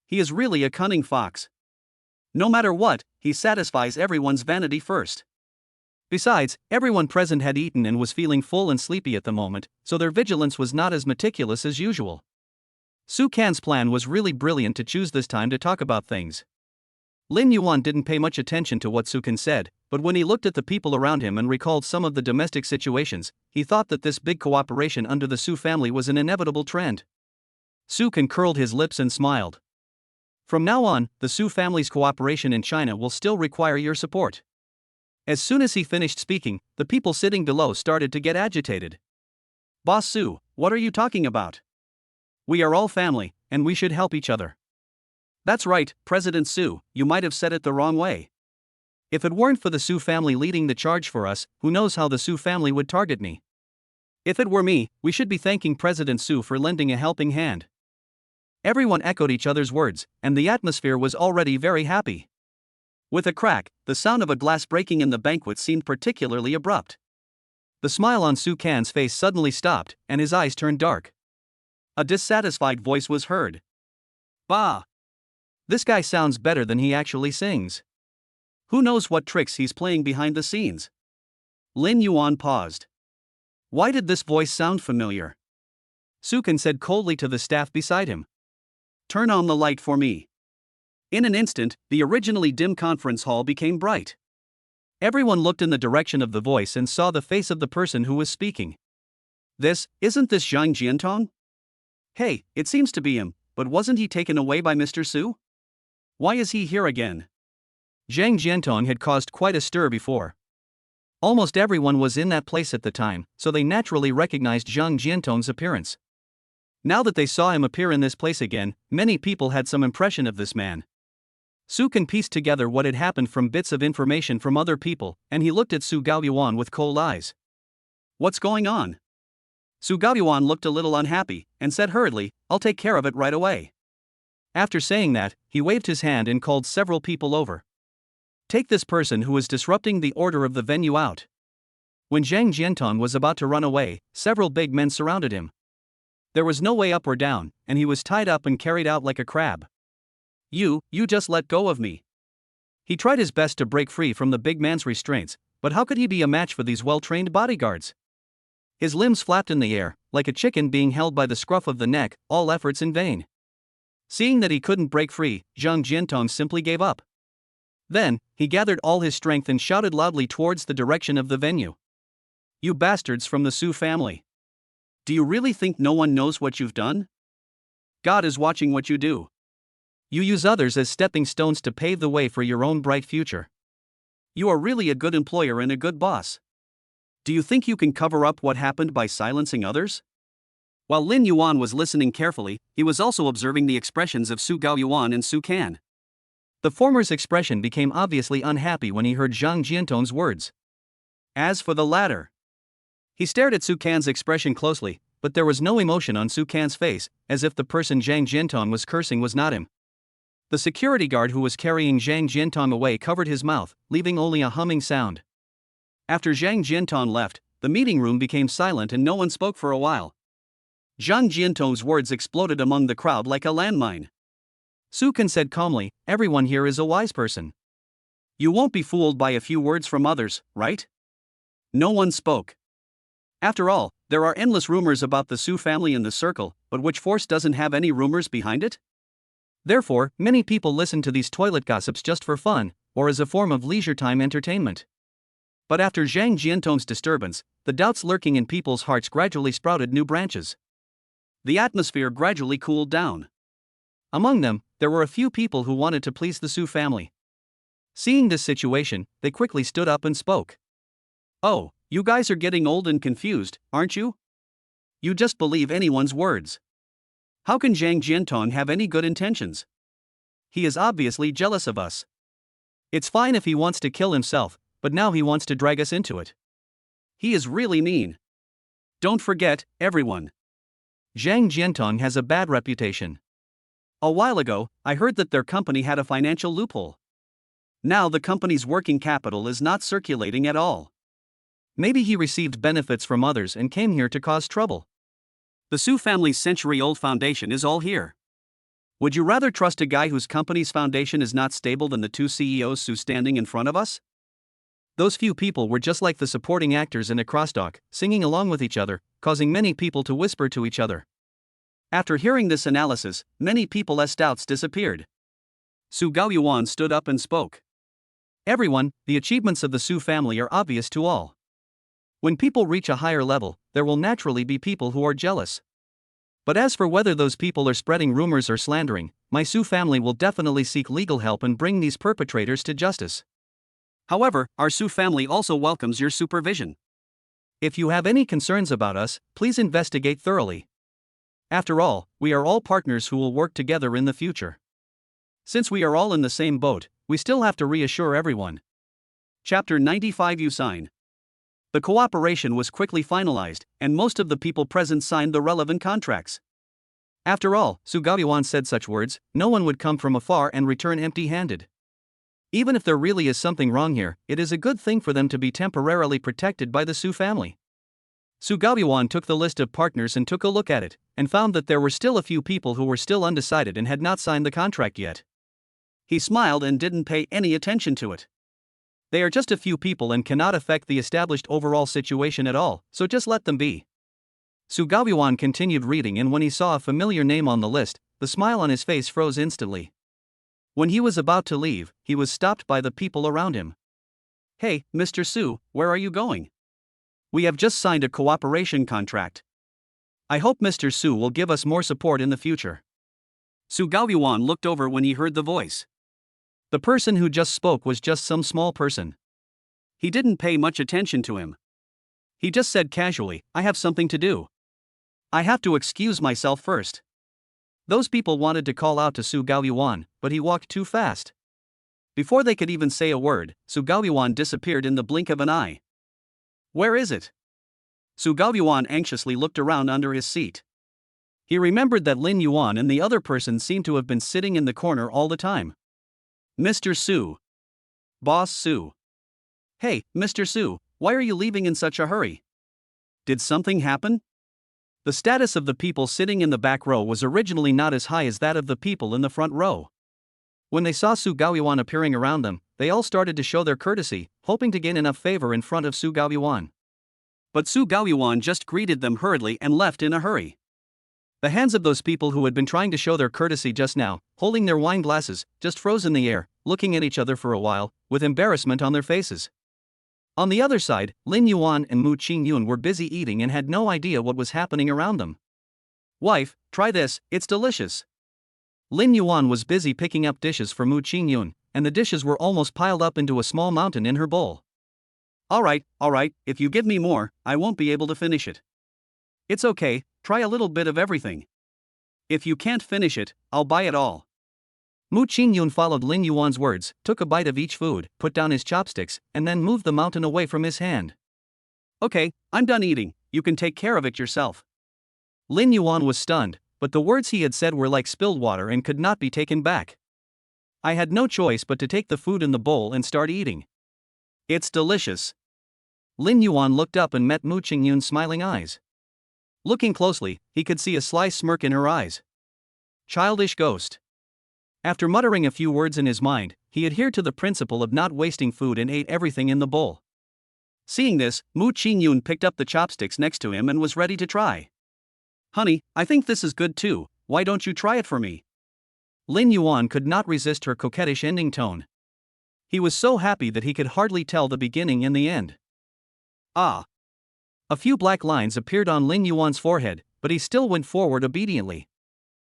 He is really a cunning fox. No matter what, he satisfies everyone's vanity first. Besides, everyone present had eaten and was feeling full and sleepy at the moment, so their vigilance was not as meticulous as usual. Su Can's plan was really brilliant to choose this time to talk about things. Lin Yuan didn't pay much attention to what Su Can said, but when he looked at the people around him and recalled some of the domestic situations, he thought that this big cooperation under the Su family was an inevitable trend. Su Can curled his lips and smiled. From now on, the Su family's cooperation in China will still require your support. As soon as he finished speaking, the people sitting below started to get agitated. Boss Su, what are you talking about? We are all family, and we should help each other. That's right, President Su, you might have said it the wrong way. If it weren't for the Su family leading the charge for us, who knows how the Su family would target me? If it were me, we should be thanking President Su for lending a helping hand. Everyone echoed each other's words, and the atmosphere was already very happy. With a crack, the sound of a glass breaking in the banquet seemed particularly abrupt. The smile on Su Can's face suddenly stopped, and his eyes turned dark. A dissatisfied voice was heard. Bah! This guy sounds better than he actually sings. Who knows what tricks he's playing behind the scenes? Lin Yuan paused. Why did this voice sound familiar? Su Can said coldly to the staff beside him. Turn on the light for me. In an instant, the originally dim conference hall became bright. Everyone looked in the direction of the voice and saw the face of the person who was speaking. Isn't this Zhang Jiantong? Hey, it seems to be him, but wasn't he taken away by Mr. Su? Why is he here again? Zhang Jiantong had caused quite a stir before. Almost everyone was in that place at the time, so they naturally recognized Zhang Jiantong's appearance. Now that they saw him appear in this place again, many people had some impression of this man. Su Can pieced together what had happened from bits of information from other people, and he looked at Su Gaoyuan with cold eyes. What's going on? Su Gaoyuan looked a little unhappy, and said hurriedly, I'll take care of it right away. After saying that, he waved his hand and called several people over. Take this person who is disrupting the order of the venue out. When Zhang Jiantong was about to run away, several big men surrounded him. There was no way up or down, and he was tied up and carried out like a crab. You just let go of me. He tried his best to break free from the big man's restraints, but how could he be a match for these well-trained bodyguards? His limbs flapped in the air, like a chicken being held by the scruff of the neck, all efforts in vain. Seeing that he couldn't break free, Zhang Jiantong simply gave up. Then, he gathered all his strength and shouted loudly towards the direction of the venue. You bastards from the Su family. Do you really think no one knows what you've done? God is watching what you do. You use others as stepping stones to pave the way for your own bright future. You are really a good employer and a good boss. Do you think you can cover up what happened by silencing others? While Lin Yuan was listening carefully, he was also observing the expressions of Su Gaoyuan and Su Can. The former's expression became obviously unhappy when he heard Zhang Jiantong's words. As for the latter, he stared at Su Can's expression closely, but there was no emotion on Su Can's face, as if the person Zhang Jiantong was cursing was not him. The security guard who was carrying Zhang Jiantong away covered his mouth, leaving only a humming sound. After Zhang Jiantong left, the meeting room became silent and no one spoke for a while. Zhang Jiantong's words exploded among the crowd like a landmine. Su Can said calmly, everyone here is a wise person. You won't be fooled by a few words from others, right? No one spoke. After all, there are endless rumors about the Su family in the circle, but which force doesn't have any rumors behind it? Therefore, many people listen to these toilet gossips just for fun, or as a form of leisure time entertainment. But after Zhang Jiantong's disturbance, the doubts lurking in people's hearts gradually sprouted new branches. The atmosphere gradually cooled down. Among them, there were a few people who wanted to please the Su family. Seeing this situation, they quickly stood up and spoke. Oh, you guys are getting old and confused, aren't you? You just believe anyone's words. How can Zhang Jiantong have any good intentions? He is obviously jealous of us. It's fine if he wants to kill himself, but now he wants to drag us into it. He is really mean. Don't forget, everyone. Zhang Jiantong has a bad reputation. A while ago, I heard that their company had a financial loophole. Now the company's working capital is not circulating at all. Maybe he received benefits from others and came here to cause trouble. The Su family's century-old foundation is all here. Would you rather trust a guy whose company's foundation is not stable than the two CEOs Su standing in front of us? Those few people were just like the supporting actors in a crosstalk, singing along with each other, causing many people to whisper to each other. After hearing this analysis, many people's doubts disappeared. Su Gaoyuan stood up and spoke. Everyone, the achievements of the Su family are obvious to all. When people reach a higher level, there will naturally be people who are jealous. But as for whether those people are spreading rumors or slandering, my Su family will definitely seek legal help and bring these perpetrators to justice. However, our Su family also welcomes your supervision. If you have any concerns about us, please investigate thoroughly. After all, we are all partners who will work together in the future. Since we are all in the same boat, we still have to reassure everyone. Chapter 95. You sign. The cooperation was quickly finalized, and most of the people present signed the relevant contracts. After all, Su Gaoyuan said such words, no one would come from afar and return empty-handed. Even if there really is something wrong here, it is a good thing for them to be temporarily protected by the Su family. Su Gaoyuan took the list of partners and took a look at it, and found that there were still a few people who were still undecided and had not signed the contract yet. He smiled and didn't pay any attention to it. They are just a few people and cannot affect the established overall situation at all, so just let them be. Su Gaoyuan continued reading, and when he saw a familiar name on the list, the smile on his face froze instantly. When he was about to leave, he was stopped by the people around him. Hey, Mr. Su, where are you going? We have just signed a cooperation contract. I hope Mr. Su will give us more support in the future. Su Gaoyuan looked over when he heard the voice. The person who just spoke was just some small person. He didn't pay much attention to him. He just said casually, I have something to do. I have to excuse myself first. Those people wanted to call out to Su Gaoyuan, but he walked too fast. Before they could even say a word, Su Gaoyuan disappeared in the blink of an eye. Where is it? Su Gaoyuan anxiously looked around under his seat. He remembered that Lin Yuan and the other person seemed to have been sitting in the corner all the time. Mr. Su. Boss Su. Hey, Mr. Su, why are you leaving in such a hurry? Did something happen? The status of the people sitting in the back row was originally not as high as that of the people in the front row. When they saw Su Gaoyuan appearing around them, they all started to show their courtesy, hoping to gain enough favor in front of Su Gaoyuan. But Su Gaoyuan just greeted them hurriedly and left in a hurry. The hands of those people who had been trying to show their courtesy just now, holding their wine glasses, just froze in the air, looking at each other for a while, with embarrassment on their faces. On the other side, Lin Yuan and Mu Qingyun were busy eating and had no idea what was happening around them. Wife, try this, it's delicious. Lin Yuan was busy picking up dishes for Mu Qingyun, and the dishes were almost piled up into a small mountain in her bowl. Alright, if you give me more, I won't be able to finish it. It's okay, try a little bit of everything. If you can't finish it, I'll buy it all. Mu Qingyun followed Lin Yuan's words, took a bite of each food, put down his chopsticks, and then moved the mountain away from his hand. Okay, I'm done eating, you can take care of it yourself. Lin Yuan was stunned, but the words he had said were like spilled water and could not be taken back. I had no choice but to take the food in the bowl and start eating. It's delicious. Lin Yuan looked up and met Mu Qingyun's smiling eyes. Looking closely, he could see a sly smirk in her eyes. Childish ghost. After muttering a few words in his mind, he adhered to the principle of not wasting food and ate everything in the bowl. Seeing this, Mu Qingyun picked up the chopsticks next to him and was ready to try. Honey, I think this is good too, why don't you try it for me? Lin Yuan could not resist her coquettish ending tone. He was so happy that he could hardly tell the beginning and the end. Ah! A few black lines appeared on Lin Yuan's forehead, but he still went forward obediently.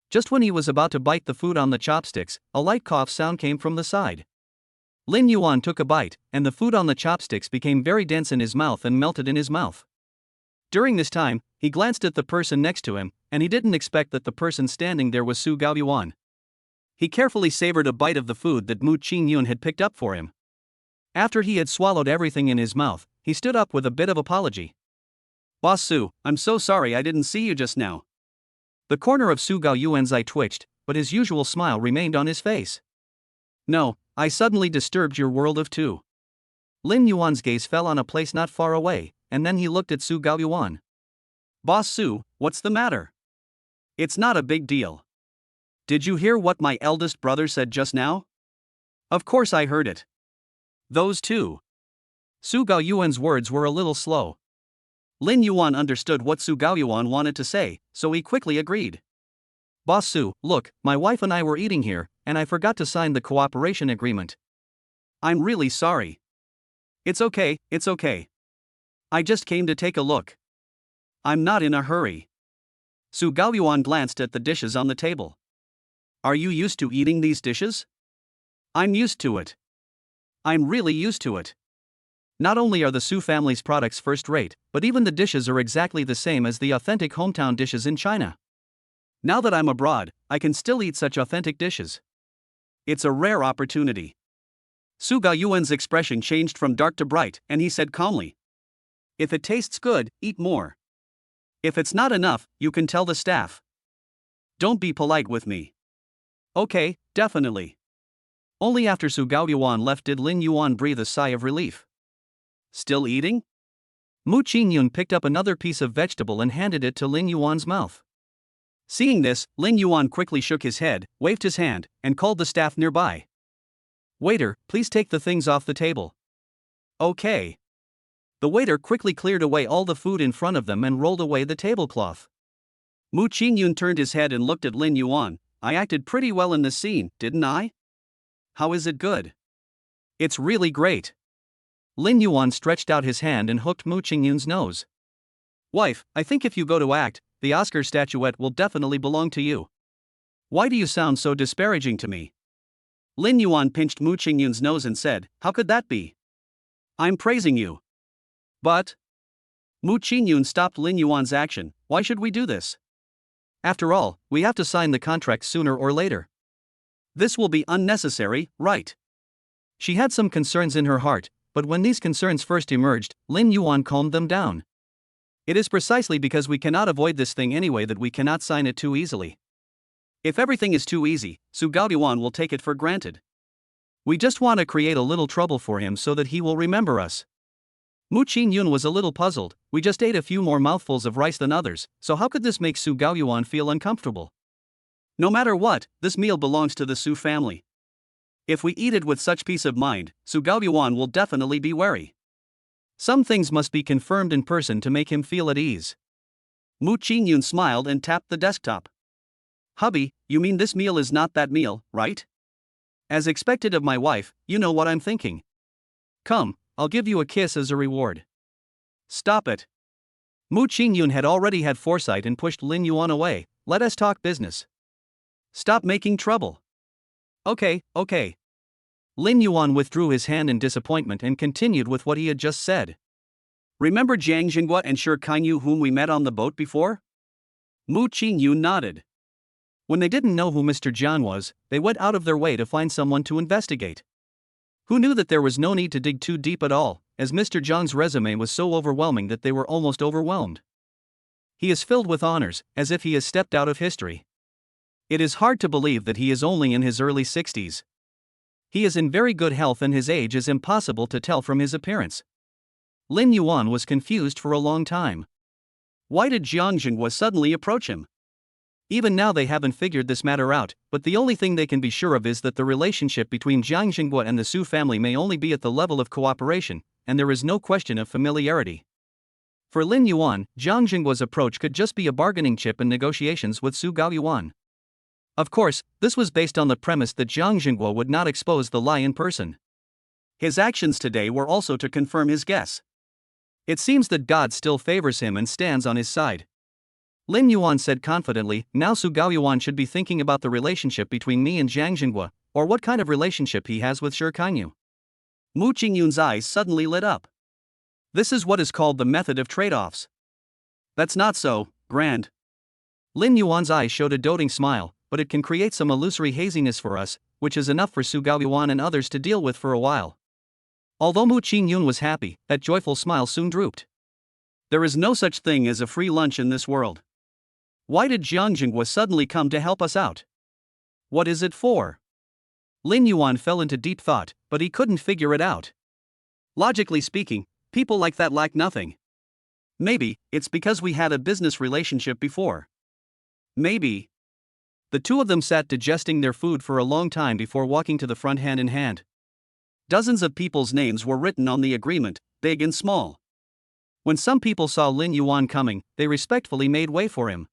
Just when he was about to bite the food on the chopsticks, a light cough sound came from the side. Lin Yuan took a bite, and the food on the chopsticks became very dense in his mouth and melted in his mouth. During this time, he glanced at the person next to him, and he didn't expect that the person standing there was Su Gaoyuan. He carefully savored a bite of the food that Mu Qingyun had picked up for him. After he had swallowed everything in his mouth, he stood up with a bit of apology. Boss Su, I'm so sorry I didn't see you just now. The corner of Su Gaoyuan's eye twitched, but his usual smile remained on his face. No, I suddenly disturbed your world of two. Lin Yuan's gaze fell on a place not far away, and then he looked at Su Gaoyuan. Boss Su, what's the matter? It's not a big deal. Did you hear what my eldest brother said just now? Of course I heard it. Those two. Su Gaoyuan's words were a little slow. Lin Yuan understood what Su Gaoyuan wanted to say, so he quickly agreed. Boss Su, look, my wife and I were eating here, and I forgot to sign the cooperation agreement. I'm really sorry. It's okay. I just came to take a look. I'm not in a hurry. Su Gaoyuan glanced at the dishes on the table. Are you used to eating these dishes? I'm used to it. I'm really used to it. Not only are the Su family's products first rate, but even the dishes are exactly the same as the authentic hometown dishes in China. Now that I'm abroad, I can still eat such authentic dishes. It's a rare opportunity. Su Gaoyuan's expression changed from dark to bright, and he said calmly. If it tastes good, eat more. If it's not enough, you can tell the staff. Don't be polite with me. Okay, definitely. Only after Su Gaoyuan left did Lin Yuan breathe a sigh of relief. Still eating? Mu Qingyun picked up another piece of vegetable and handed it to Lin Yuan's mouth. Seeing this, Lin Yuan quickly shook his head, waved his hand, and called the staff nearby. Waiter, please take the things off the table. Okay. The waiter quickly cleared away all the food in front of them and rolled away the tablecloth. Mu Qingyun turned his head and looked at Lin Yuan. I acted pretty well in this scene, didn't I? How is it good? It's really great. Lin Yuan stretched out his hand and hooked Mu Qingyun's nose. Wife, I think if you go to act, the Oscar statuette will definitely belong to you. Why do you sound so disparaging to me? Lin Yuan pinched Mu Qingyun's nose and said, how could that be? I'm praising you. But... Mu Qingyun stopped Lin Yuan's action. Why should we do this? After all, we have to sign the contract sooner or later. This will be unnecessary, right? She had some concerns in her heart, but when these concerns first emerged, Lin Yuan calmed them down. It is precisely because we cannot avoid this thing anyway that we cannot sign it too easily. If everything is too easy, Su Gaoyuan will take it for granted. We just want to create a little trouble for him so that he will remember us. Mu Qingyun was a little puzzled. We just ate a few more mouthfuls of rice than others, so how could this make Su Gaoyuan feel uncomfortable? No matter what, this meal belongs to the Su family. If we eat it with such peace of mind, Su Gaoyuan will definitely be wary. Some things must be confirmed in person to make him feel at ease. Mu Qingyun smiled and tapped the desktop. Hubby, you mean this meal is not that meal, right? As expected of my wife, you know what I'm thinking. Come, I'll give you a kiss as a reward. Stop it. Mu Qingyun had already had foresight and pushed Lin Yuan away. Let us talk business. Stop making trouble. Okay. Lin Yuan withdrew his hand in disappointment and continued with what he had just said. Remember Jiang Xinghua and Shi Kainyu whom we met on the boat before? Mu Qingyun nodded. When they didn't know who Mr. Jiang was, they went out of their way to find someone to investigate. Who knew that there was no need to dig too deep at all, as Mr. Jiang's resume was so overwhelming that they were almost overwhelmed. He is filled with honors, as if he has stepped out of history. It is hard to believe that he is only in his early 60s. He is in very good health and his age is impossible to tell from his appearance. Lin Yuan was confused for a long time. Why did Jiang Xinghua suddenly approach him? Even now they haven't figured this matter out, but the only thing they can be sure of is that the relationship between Jiang Xinghua and the Su family may only be at the level of cooperation, and there is no question of familiarity. For Lin Yuan, Jiang Xinghua's approach could just be a bargaining chip in negotiations with Su Gaoyuan. Of course, this was based on the premise that Jiang Xinghua would not expose the lie in person. His actions today were also to confirm his guess. It seems that God still favors him and stands on his side. Lin Yuan said confidently, now Su Gaoyuan should be thinking about the relationship between me and Jiang Xinghua, or what kind of relationship he has with Shi Kainyu. Mu Qingyun's eyes suddenly lit up. This is what is called the method of trade-offs. That's not so, Grand. Lin Yuan's eyes showed a doting smile, but it can create some illusory haziness for us, which is enough for Su Gaoyuan and others to deal with for a while. Although Mu Qingyun was happy, that joyful smile soon drooped. There is no such thing as a free lunch in this world. Why did Jiang Xinghua suddenly come to help us out? What is it for? Lin Yuan fell into deep thought, but he couldn't figure it out. Logically speaking, people like that lack nothing. Maybe it's because we had a business relationship before. Maybe. The two of them sat digesting their food for a long time before walking to the front hand in hand. Dozens of people's names were written on the agreement, big and small. When some people saw Lin Yuan coming, they respectfully made way for him.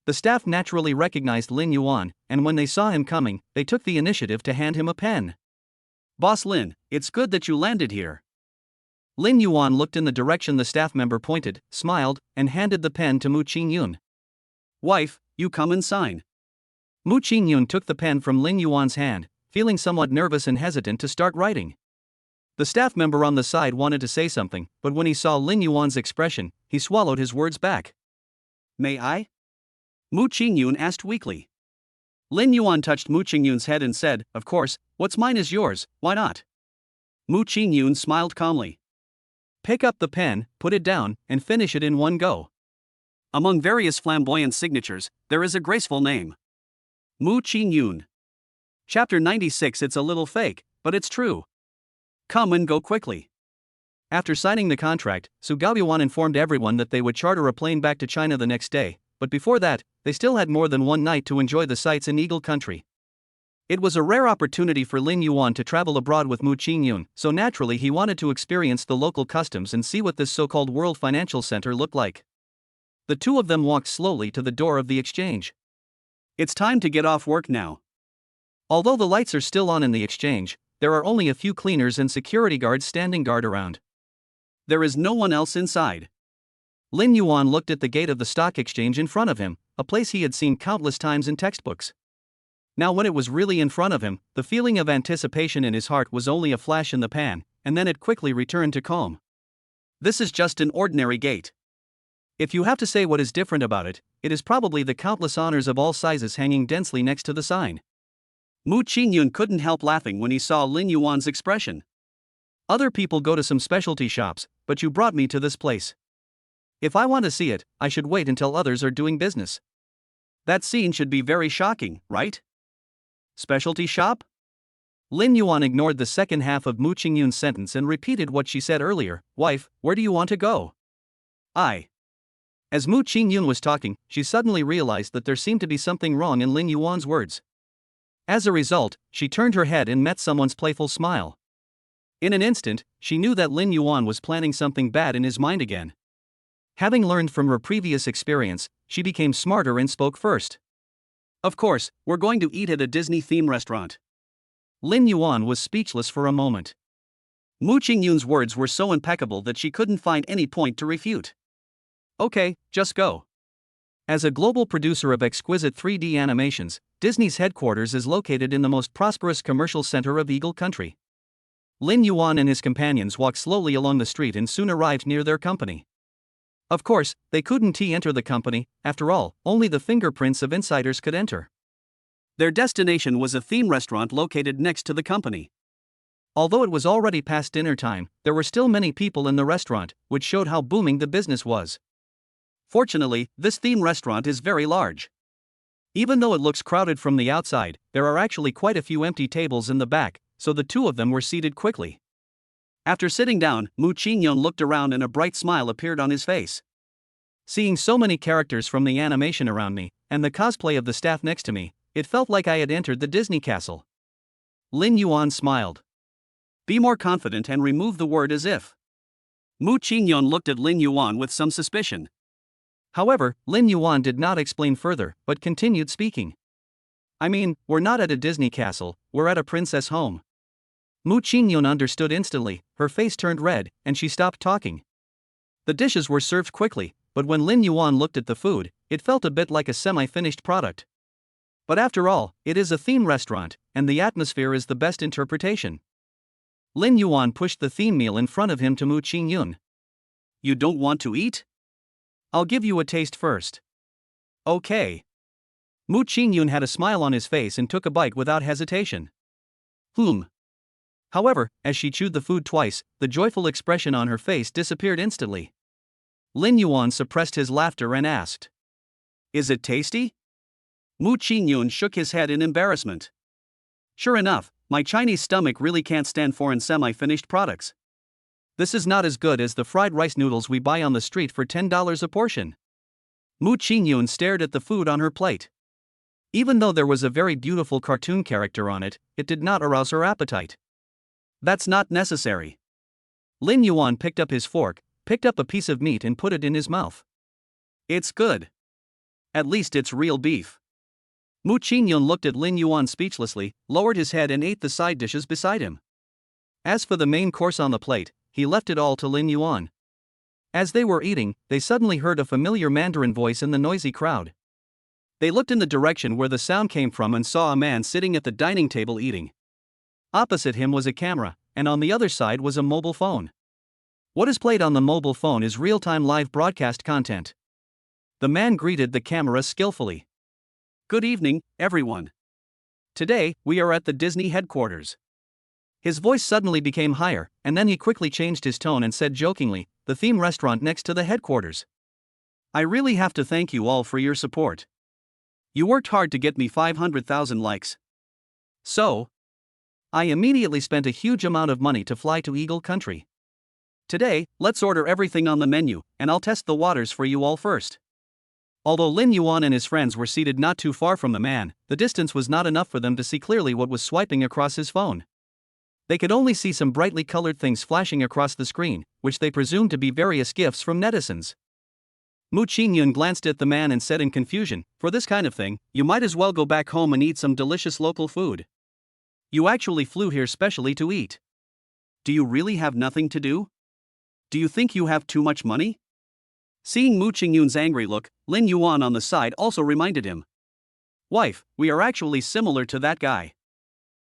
The staff naturally recognized Lin Yuan, and when they saw him coming, they took the initiative to hand him a pen. Boss Lin, it's good that you landed here. Lin Yuan looked in the direction the staff member pointed, smiled, and handed the pen to Mu Qingyun. Wife, you come and sign. Mu Qingyun took the pen from Lin Yuan's hand, feeling somewhat nervous and hesitant to start writing. The staff member on the side wanted to say something, but when he saw Lin Yuan's expression, he swallowed his words back. May I? Mu Qingyun asked weakly. Lin Yuan touched Mu Qingyun's head and said, of course, what's mine is yours, why not? Mu Qingyun smiled calmly. Pick up the pen, put it down, and finish it in one go. Among various flamboyant signatures, there is a graceful name. Mu Qingyun. Chapter 96. It's a little fake, but it's true. Come and go quickly. After signing the contract, Su Gaoyuan informed everyone that they would charter a plane back to China the next day, but before that, they still had more than one night to enjoy the sights in Eagle Country. It was a rare opportunity for Lin Yuan to travel abroad with Mu Qingyun, so naturally he wanted to experience the local customs and see what this so-called World Financial Center looked like. The two of them walked slowly to the door of the exchange. It's time to get off work now. Although the lights are still on in the exchange, there are only a few cleaners and security guards standing guard around. There is no one else inside. Lin Yuan looked at the gate of the stock exchange in front of him, a place he had seen countless times in textbooks. Now when it was really in front of him, the feeling of anticipation in his heart was only a flash in the pan, and then it quickly returned to calm. This is just an ordinary gate. If you have to say what is different about it, it is probably the countless honors of all sizes hanging densely next to the sign. Mu Qingyun couldn't help laughing when he saw Lin Yuan's expression. Other people go to some specialty shops, but you brought me to this place. If I want to see it, I should wait until others are doing business. That scene should be very shocking, right? Specialty shop? Lin Yuan ignored the second half of Mu Qingyun's sentence and repeated what she said earlier. Wife, where do you want to go? As Mu Qingyun was talking, she suddenly realized that there seemed to be something wrong in Lin Yuan's words. As a result, she turned her head and met someone's playful smile. In an instant, she knew that Lin Yuan was planning something bad in his mind again. Having learned from her previous experience, she became smarter and spoke first. Of course, we're going to eat at a Disney-themed restaurant. Lin Yuan was speechless for a moment. Mu Qingyun's words were so impeccable that she couldn't find any point to refute. Okay, just go. As a global producer of exquisite 3D animations, Disney's headquarters is located in the most prosperous commercial center of Eagle Country. Lin Yuan and his companions walked slowly along the street and soon arrived near their company. Of course, they couldn't enter the company, after all, only the fingerprints of insiders could enter. Their destination was a theme restaurant located next to the company. Although it was already past dinner time, there were still many people in the restaurant, which showed how booming the business was. Fortunately, this theme restaurant is very large. Even though it looks crowded from the outside, there are actually quite a few empty tables in the back, so the two of them were seated quickly. After sitting down, Mu Qingyun looked around and a bright smile appeared on his face. Seeing so many characters from the animation around me, and the cosplay of the staff next to me, it felt like I had entered the Disney castle. Lin Yuan smiled. Be more confident and remove the word as if. Mu Qingyun looked at Lin Yuan with some suspicion. However, Lin Yuan did not explain further, but continued speaking. I mean, we're not at a Disney castle, we're at a princess home. Mu Qingyun understood instantly, her face turned red, and she stopped talking. The dishes were served quickly, but when Lin Yuan looked at the food, it felt a bit like a semi-finished product. But after all, it is a theme restaurant, and the atmosphere is the best interpretation. Lin Yuan pushed the theme meal in front of him to Mu Qingyun. You don't want to eat? I'll give you a taste first. Okay. Mu Qingyun had a smile on his face and took a bite without hesitation. However, as she chewed the food twice, the joyful expression on her face disappeared instantly. Lin Yuan suppressed his laughter and asked, Is it tasty? Mu Qingyun shook his head in embarrassment. Sure enough, my Chinese stomach really can't stand foreign semi-finished products. This is not as good as the fried rice noodles we buy on the street for $10 a portion. Mu Qingyun stared at the food on her plate. Even though there was a very beautiful cartoon character on it, it did not arouse her appetite. That's not necessary. Lin Yuan picked up his fork, picked up a piece of meat and put it in his mouth. It's good. At least it's real beef. Mu Qingyun looked at Lin Yuan speechlessly, lowered his head and ate the side dishes beside him. As for the main course on the plate, he left it all to Lin Yuan. As they were eating, they suddenly heard a familiar Mandarin voice in the noisy crowd. They looked in the direction where the sound came from and saw a man sitting at the dining table eating. Opposite him was a camera, and on the other side was a mobile phone. What is played on the mobile phone is real-time live broadcast content. The man greeted the camera skillfully. Good evening, everyone. Today, we are at the Disney headquarters. His voice suddenly became higher, and then he quickly changed his tone and said jokingly, the theme restaurant next to the headquarters. I really have to thank you all for your support. You worked hard to get me 500,000 likes. So, I immediately spent a huge amount of money to fly to Eagle Country. Today, let's order everything on the menu, and I'll test the waters for you all first. Although Lin Yuan and his friends were seated not too far from the man, the distance was not enough for them to see clearly what was swiping across his phone. They could only see some brightly colored things flashing across the screen, which they presumed to be various gifts from netizens. Mu Qingyun glanced at the man and said in confusion, for this kind of thing, you might as well go back home and eat some delicious local food. You actually flew here specially to eat. Do you really have nothing to do? Do you think you have too much money? Seeing Mu Qingyun's angry look, Lin Yuan on the side also reminded him. Wife, we are actually similar to that guy.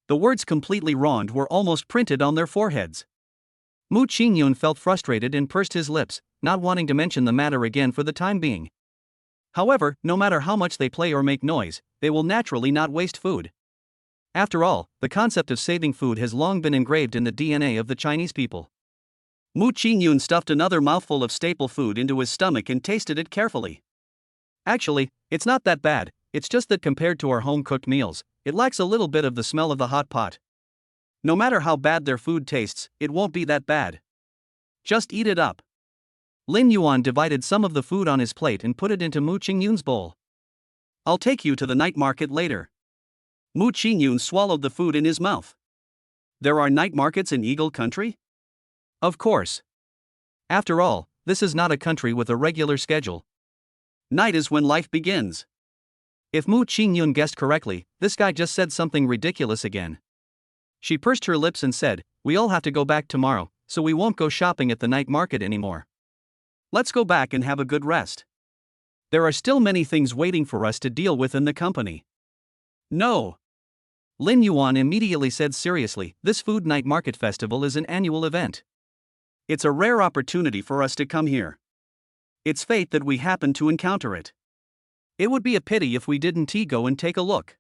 The words completely wronged were almost printed on their foreheads. Mu Qingyun felt frustrated and pursed his lips, not wanting to mention the matter again for the time being. However, no matter how much they play or make noise, they will naturally not waste food. After all, the concept of saving food has long been engraved in the DNA of the Chinese people. Mu Qingyun stuffed another mouthful of staple food into his stomach and tasted it carefully. Actually, it's not that bad, it's just that compared to our home-cooked meals, it lacks a little bit of the smell of the hot pot. No matter how bad their food tastes, it won't be that bad. Just eat it up. Lin Yuan divided some of the food on his plate and put it into Mu Qingyun's bowl. I'll take you to the night market later. Mu Qingyun swallowed the food in his mouth. There are night markets in Eagle Country? Of course. After all, this is not a country with a regular schedule. Night is when life begins. If Mu Qingyun guessed correctly, this guy just said something ridiculous again. She pursed her lips and said, "We all have to go back tomorrow, so we won't go shopping at the night market anymore. Let's go back and have a good rest. There are still many things waiting for us to deal with in the company." No. Lin Yuan immediately said seriously, "This food night market festival is an annual event. It's a rare opportunity for us to come here. It's fate that we happen to encounter it. It would be a pity if we didn't go and take a look."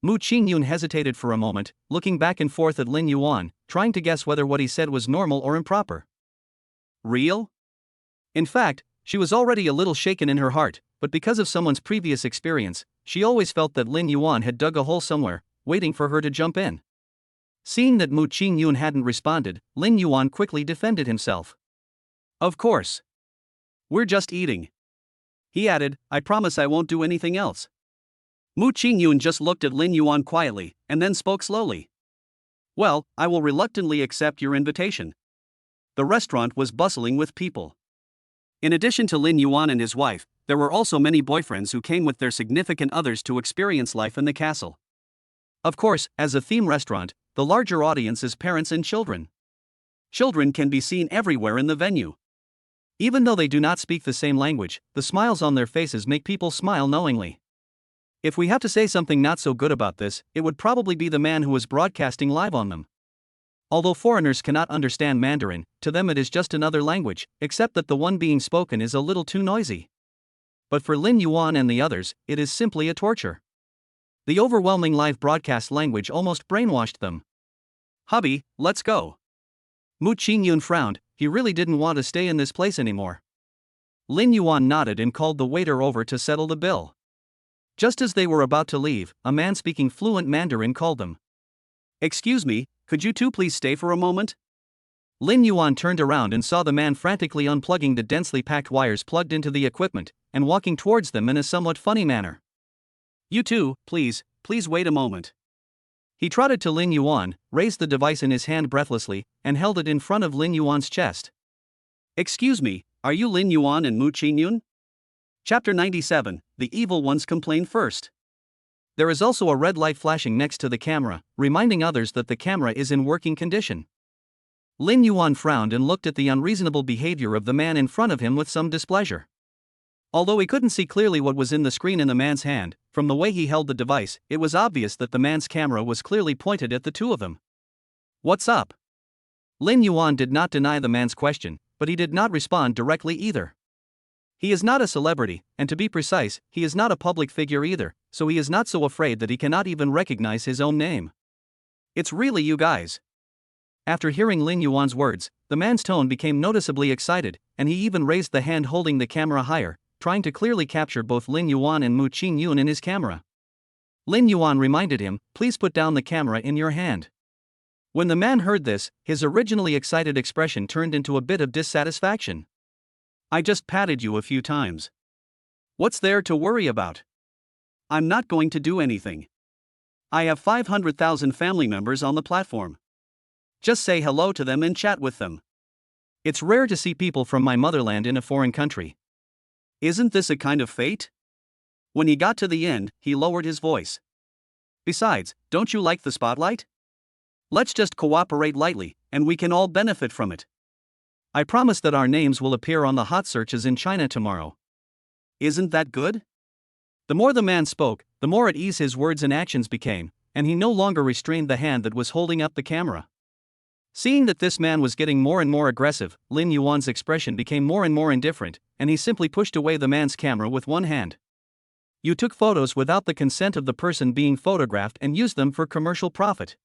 Mu Qingyun hesitated for a moment, looking back and forth at Lin Yuan, trying to guess whether what he said was normal or improper. Real? In fact, she was already a little shaken in her heart, but because of someone's previous experience, she always felt that Lin Yuan had dug a hole somewhere, waiting for her to jump in. Seeing that Mu Qingyun hadn't responded, Lin Yuan quickly defended himself. "Of course. We're just eating." He added, "I promise I won't do anything else." Mu Qingyun just looked at Lin Yuan quietly, and then spoke slowly. "Well, I will reluctantly accept your invitation." The restaurant was bustling with people. In addition to Lin Yuan and his wife, there were also many boyfriends who came with their significant others to experience life in the castle. Of course, as a theme restaurant, the larger audience is parents and children. Children can be seen everywhere in the venue. Even though they do not speak the same language, the smiles on their faces make people smile knowingly. If we have to say something not so good about this, it would probably be the man who was broadcasting live on them. Although foreigners cannot understand Mandarin, to them it is just another language, except that the one being spoken is a little too noisy. But for Lin Yuan and the others, it is simply a torture. The overwhelming live broadcast language almost brainwashed them. "Hubby, let's go." Mu Qingyun frowned, he really didn't want to stay in this place anymore. Lin Yuan nodded and called the waiter over to settle the bill. Just as they were about to leave, a man speaking fluent Mandarin called them. "Excuse me, could you two please stay for a moment?" Lin Yuan turned around and saw the man frantically unplugging the densely packed wires plugged into the equipment, and walking towards them in a somewhat funny manner. "You two, please wait a moment." He trotted to Lin Yuan, raised the device in his hand breathlessly, and held it in front of Lin Yuan's chest. "Excuse me, are you Lin Yuan and Mu Qingyun?" Chapter 97, The Evil Ones Complain First. There is also a red light flashing next to the camera, reminding others that the camera is in working condition. Lin Yuan frowned and looked at the unreasonable behavior of the man in front of him with some displeasure. Although he couldn't see clearly what was in the screen in the man's hand, from the way he held the device, it was obvious that the man's camera was clearly pointed at the two of them. "What's up?" Lin Yuan did not deny the man's question, but he did not respond directly either. He is not a celebrity, and to be precise, he is not a public figure either, so he is not so afraid that he cannot even recognize his own name. "It's really you guys." After hearing Lin Yuan's words, the man's tone became noticeably excited, and he even raised the hand holding the camera higher, trying to clearly capture both Lin Yuan and Mu Qingyun in his camera. Lin Yuan reminded him, "Please put down the camera in your hand." When the man heard this, his originally excited expression turned into a bit of dissatisfaction. "I just patted you a few times. What's there to worry about? I'm not going to do anything. I have 500,000 family members on the platform. Just say hello to them and chat with them. It's rare to see people from my motherland in a foreign country. Isn't this a kind of fate?" When he got to the end, he lowered his voice. "Besides, don't you like the spotlight? Let's just cooperate lightly, and we can all benefit from it. I promise that our names will appear on the hot searches in China tomorrow. Isn't that good?" The more the man spoke, the more at ease his words and actions became, and he no longer restrained the hand that was holding up the camera. Seeing that this man was getting more and more aggressive, Lin Yuan's expression became more and more indifferent, and he simply pushed away the man's camera with one hand. "You took photos without the consent of the person being photographed and used them for commercial profit.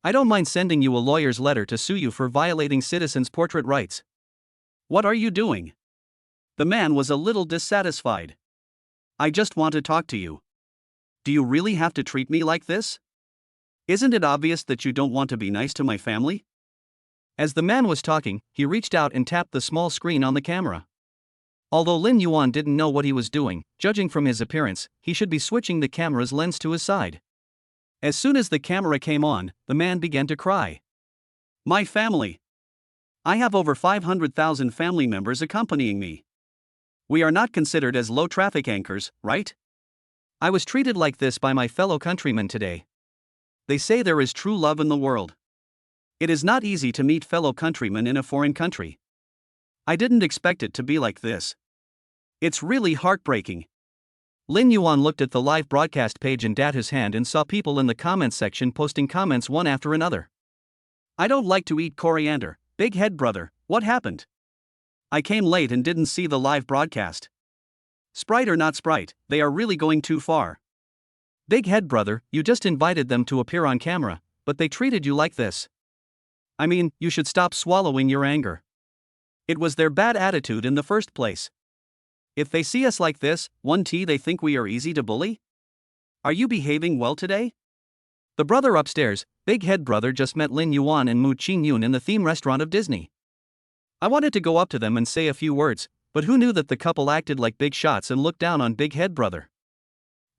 I don't mind sending you a lawyer's letter to sue you for violating citizens' portrait rights." "What are you doing?" The man was a little dissatisfied. "I just want to talk to you. Do you really have to treat me like this? Isn't it obvious that you don't want to be nice to my family? As the man was talking, he reached out and tapped the small screen on the camera. Although Lin Yuan didn't know what he was doing, judging from his appearance, he should be switching the camera's lens to his side. As soon as the camera came on, the man began to cry. My family. I have over 500,000 family members accompanying me. We are not considered as low-traffic anchors, right? I was treated like this by my fellow countrymen today. They say there is true love in the world. It is not easy to meet fellow countrymen in a foreign country. I didn't expect it to be like this. It's really heartbreaking. Lin Yuan looked at the live broadcast page in Datu's hand and saw people in the comments section posting comments one after another. I don't like to eat coriander, big head brother, what happened? I came late and didn't see the live broadcast. Sprite or not Sprite, they are really going too far. Big head brother, you just invited them to appear on camera, but they treated you like this. I mean, you should stop swallowing your anger. It was their bad attitude in the first place. If they see us like this, they think we are easy to bully? Are you behaving well today? The brother upstairs, big head brother, just met Lin Yuan and Mu Qingyun in the theme restaurant of Disney. I wanted to go up to them and say a few words, but who knew that the couple acted like big shots and looked down on big head brother?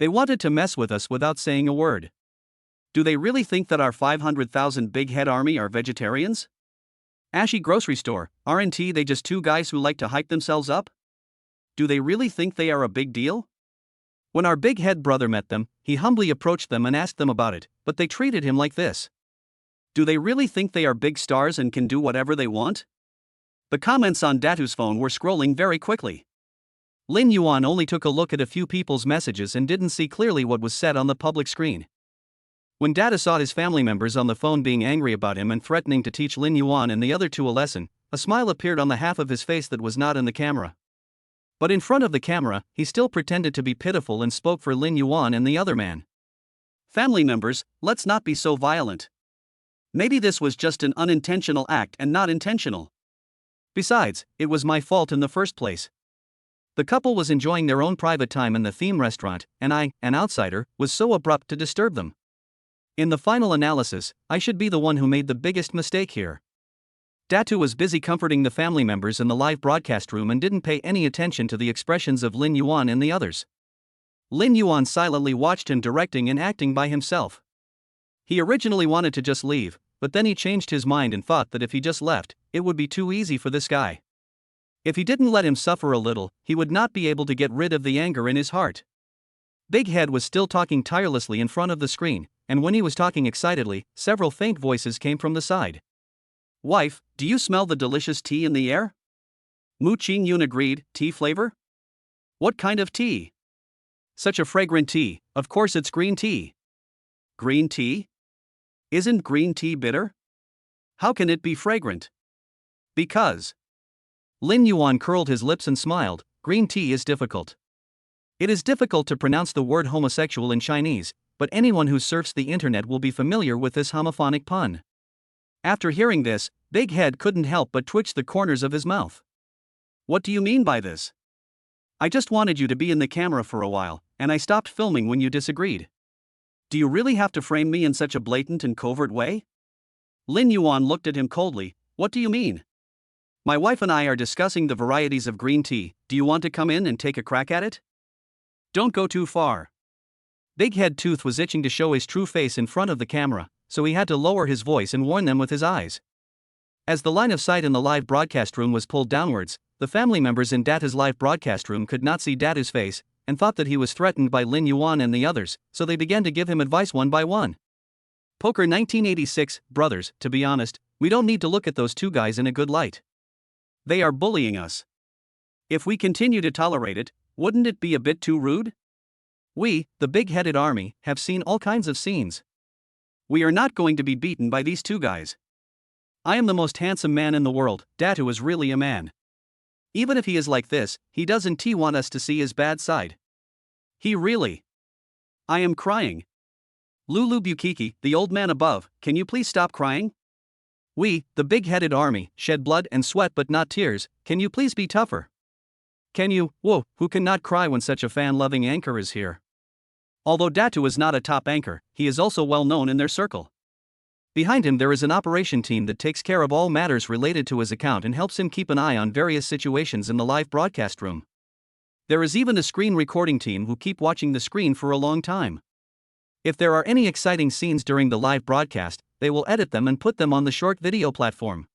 They wanted to mess with us without saying a word. Do they really think that our 500,000 big head army are vegetarians? Ashy grocery store, aren't they just two guys who like to hype themselves up? Do they really think they are a big deal? When our big head brother met them, he humbly approached them and asked them about it, but they treated him like this. Do they really think they are big stars and can do whatever they want? The comments on Datu's phone were scrolling very quickly. Lin Yuan only took a look at a few people's messages and didn't see clearly what was said on the public screen. When Datu saw his family members on the phone being angry about him and threatening to teach Lin Yuan and the other two a lesson, a smile appeared on the half of his face that was not in the camera. But in front of the camera, he still pretended to be pitiful and spoke for Lin Yuan and the other man. Family members, let's not be so violent. Maybe this was just an unintentional act and not intentional. Besides, it was my fault in the first place. The couple was enjoying their own private time in the theme restaurant, and I, an outsider, was so abrupt to disturb them. In the final analysis, I should be the one who made the biggest mistake here. Datu was busy comforting the family members in the live broadcast room and didn't pay any attention to the expressions of Lin Yuan and the others. Lin Yuan silently watched him directing and acting by himself. He originally wanted to just leave, but then he changed his mind and thought that if he just left, it would be too easy for this guy. If he didn't let him suffer a little, he would not be able to get rid of the anger in his heart. Big Head was still talking tirelessly in front of the screen, and when he was talking excitedly, several faint voices came from the side. Wife, do you smell the delicious tea in the air? Mu Qingyun agreed, tea flavor? What kind of tea? Such a fragrant tea, of course it's green tea. Green tea? Isn't green tea bitter? How can it be fragrant? Because. Lin Yuan curled his lips and smiled, green tea is difficult. It is difficult to pronounce the word homosexual in Chinese, but anyone who surfs the internet will be familiar with this homophonic pun. After hearing this, Big Head couldn't help but twitch the corners of his mouth. What do you mean by this? I just wanted you to be in the camera for a while, and I stopped filming when you disagreed. Do you really have to frame me in such a blatant and covert way? Lin Yuan looked at him coldly, what do you mean? My wife and I are discussing the varieties of green tea, do you want to come in and take a crack at it? Don't go too far. Big Head Tooth was itching to show his true face in front of the camera, so he had to lower his voice and warn them with his eyes. As the line of sight in the live broadcast room was pulled downwards, the family members in Datu's live broadcast room could not see Datu's face, and thought that he was threatened by Lin Yuan and the others, so they began to give him advice one by one. Poker 1986, brothers, to be honest, we don't need to look at those two guys in a good light. They are bullying us. If we continue to tolerate it, wouldn't it be a bit too rude? We, the big-headed army, have seen all kinds of scenes. We are not going to be beaten by these two guys. I am the most handsome man in the world, Datu is really a man. Even if he is like this, he doesn't want us to see his bad side. He really. I am crying. Lulu Bukiki, the old man above, can you please stop crying? We, the big-headed army, shed blood and sweat but not tears, can you please be tougher? Can you, who cannot cry when such a fan-loving anchor is here? Although Datu is not a top anchor, he is also well known in their circle. Behind him there is an operation team that takes care of all matters related to his account and helps him keep an eye on various situations in the live broadcast room. There is even a screen recording team who keep watching the screen for a long time. If there are any exciting scenes during the live broadcast, they will edit them and put them on the short video platform.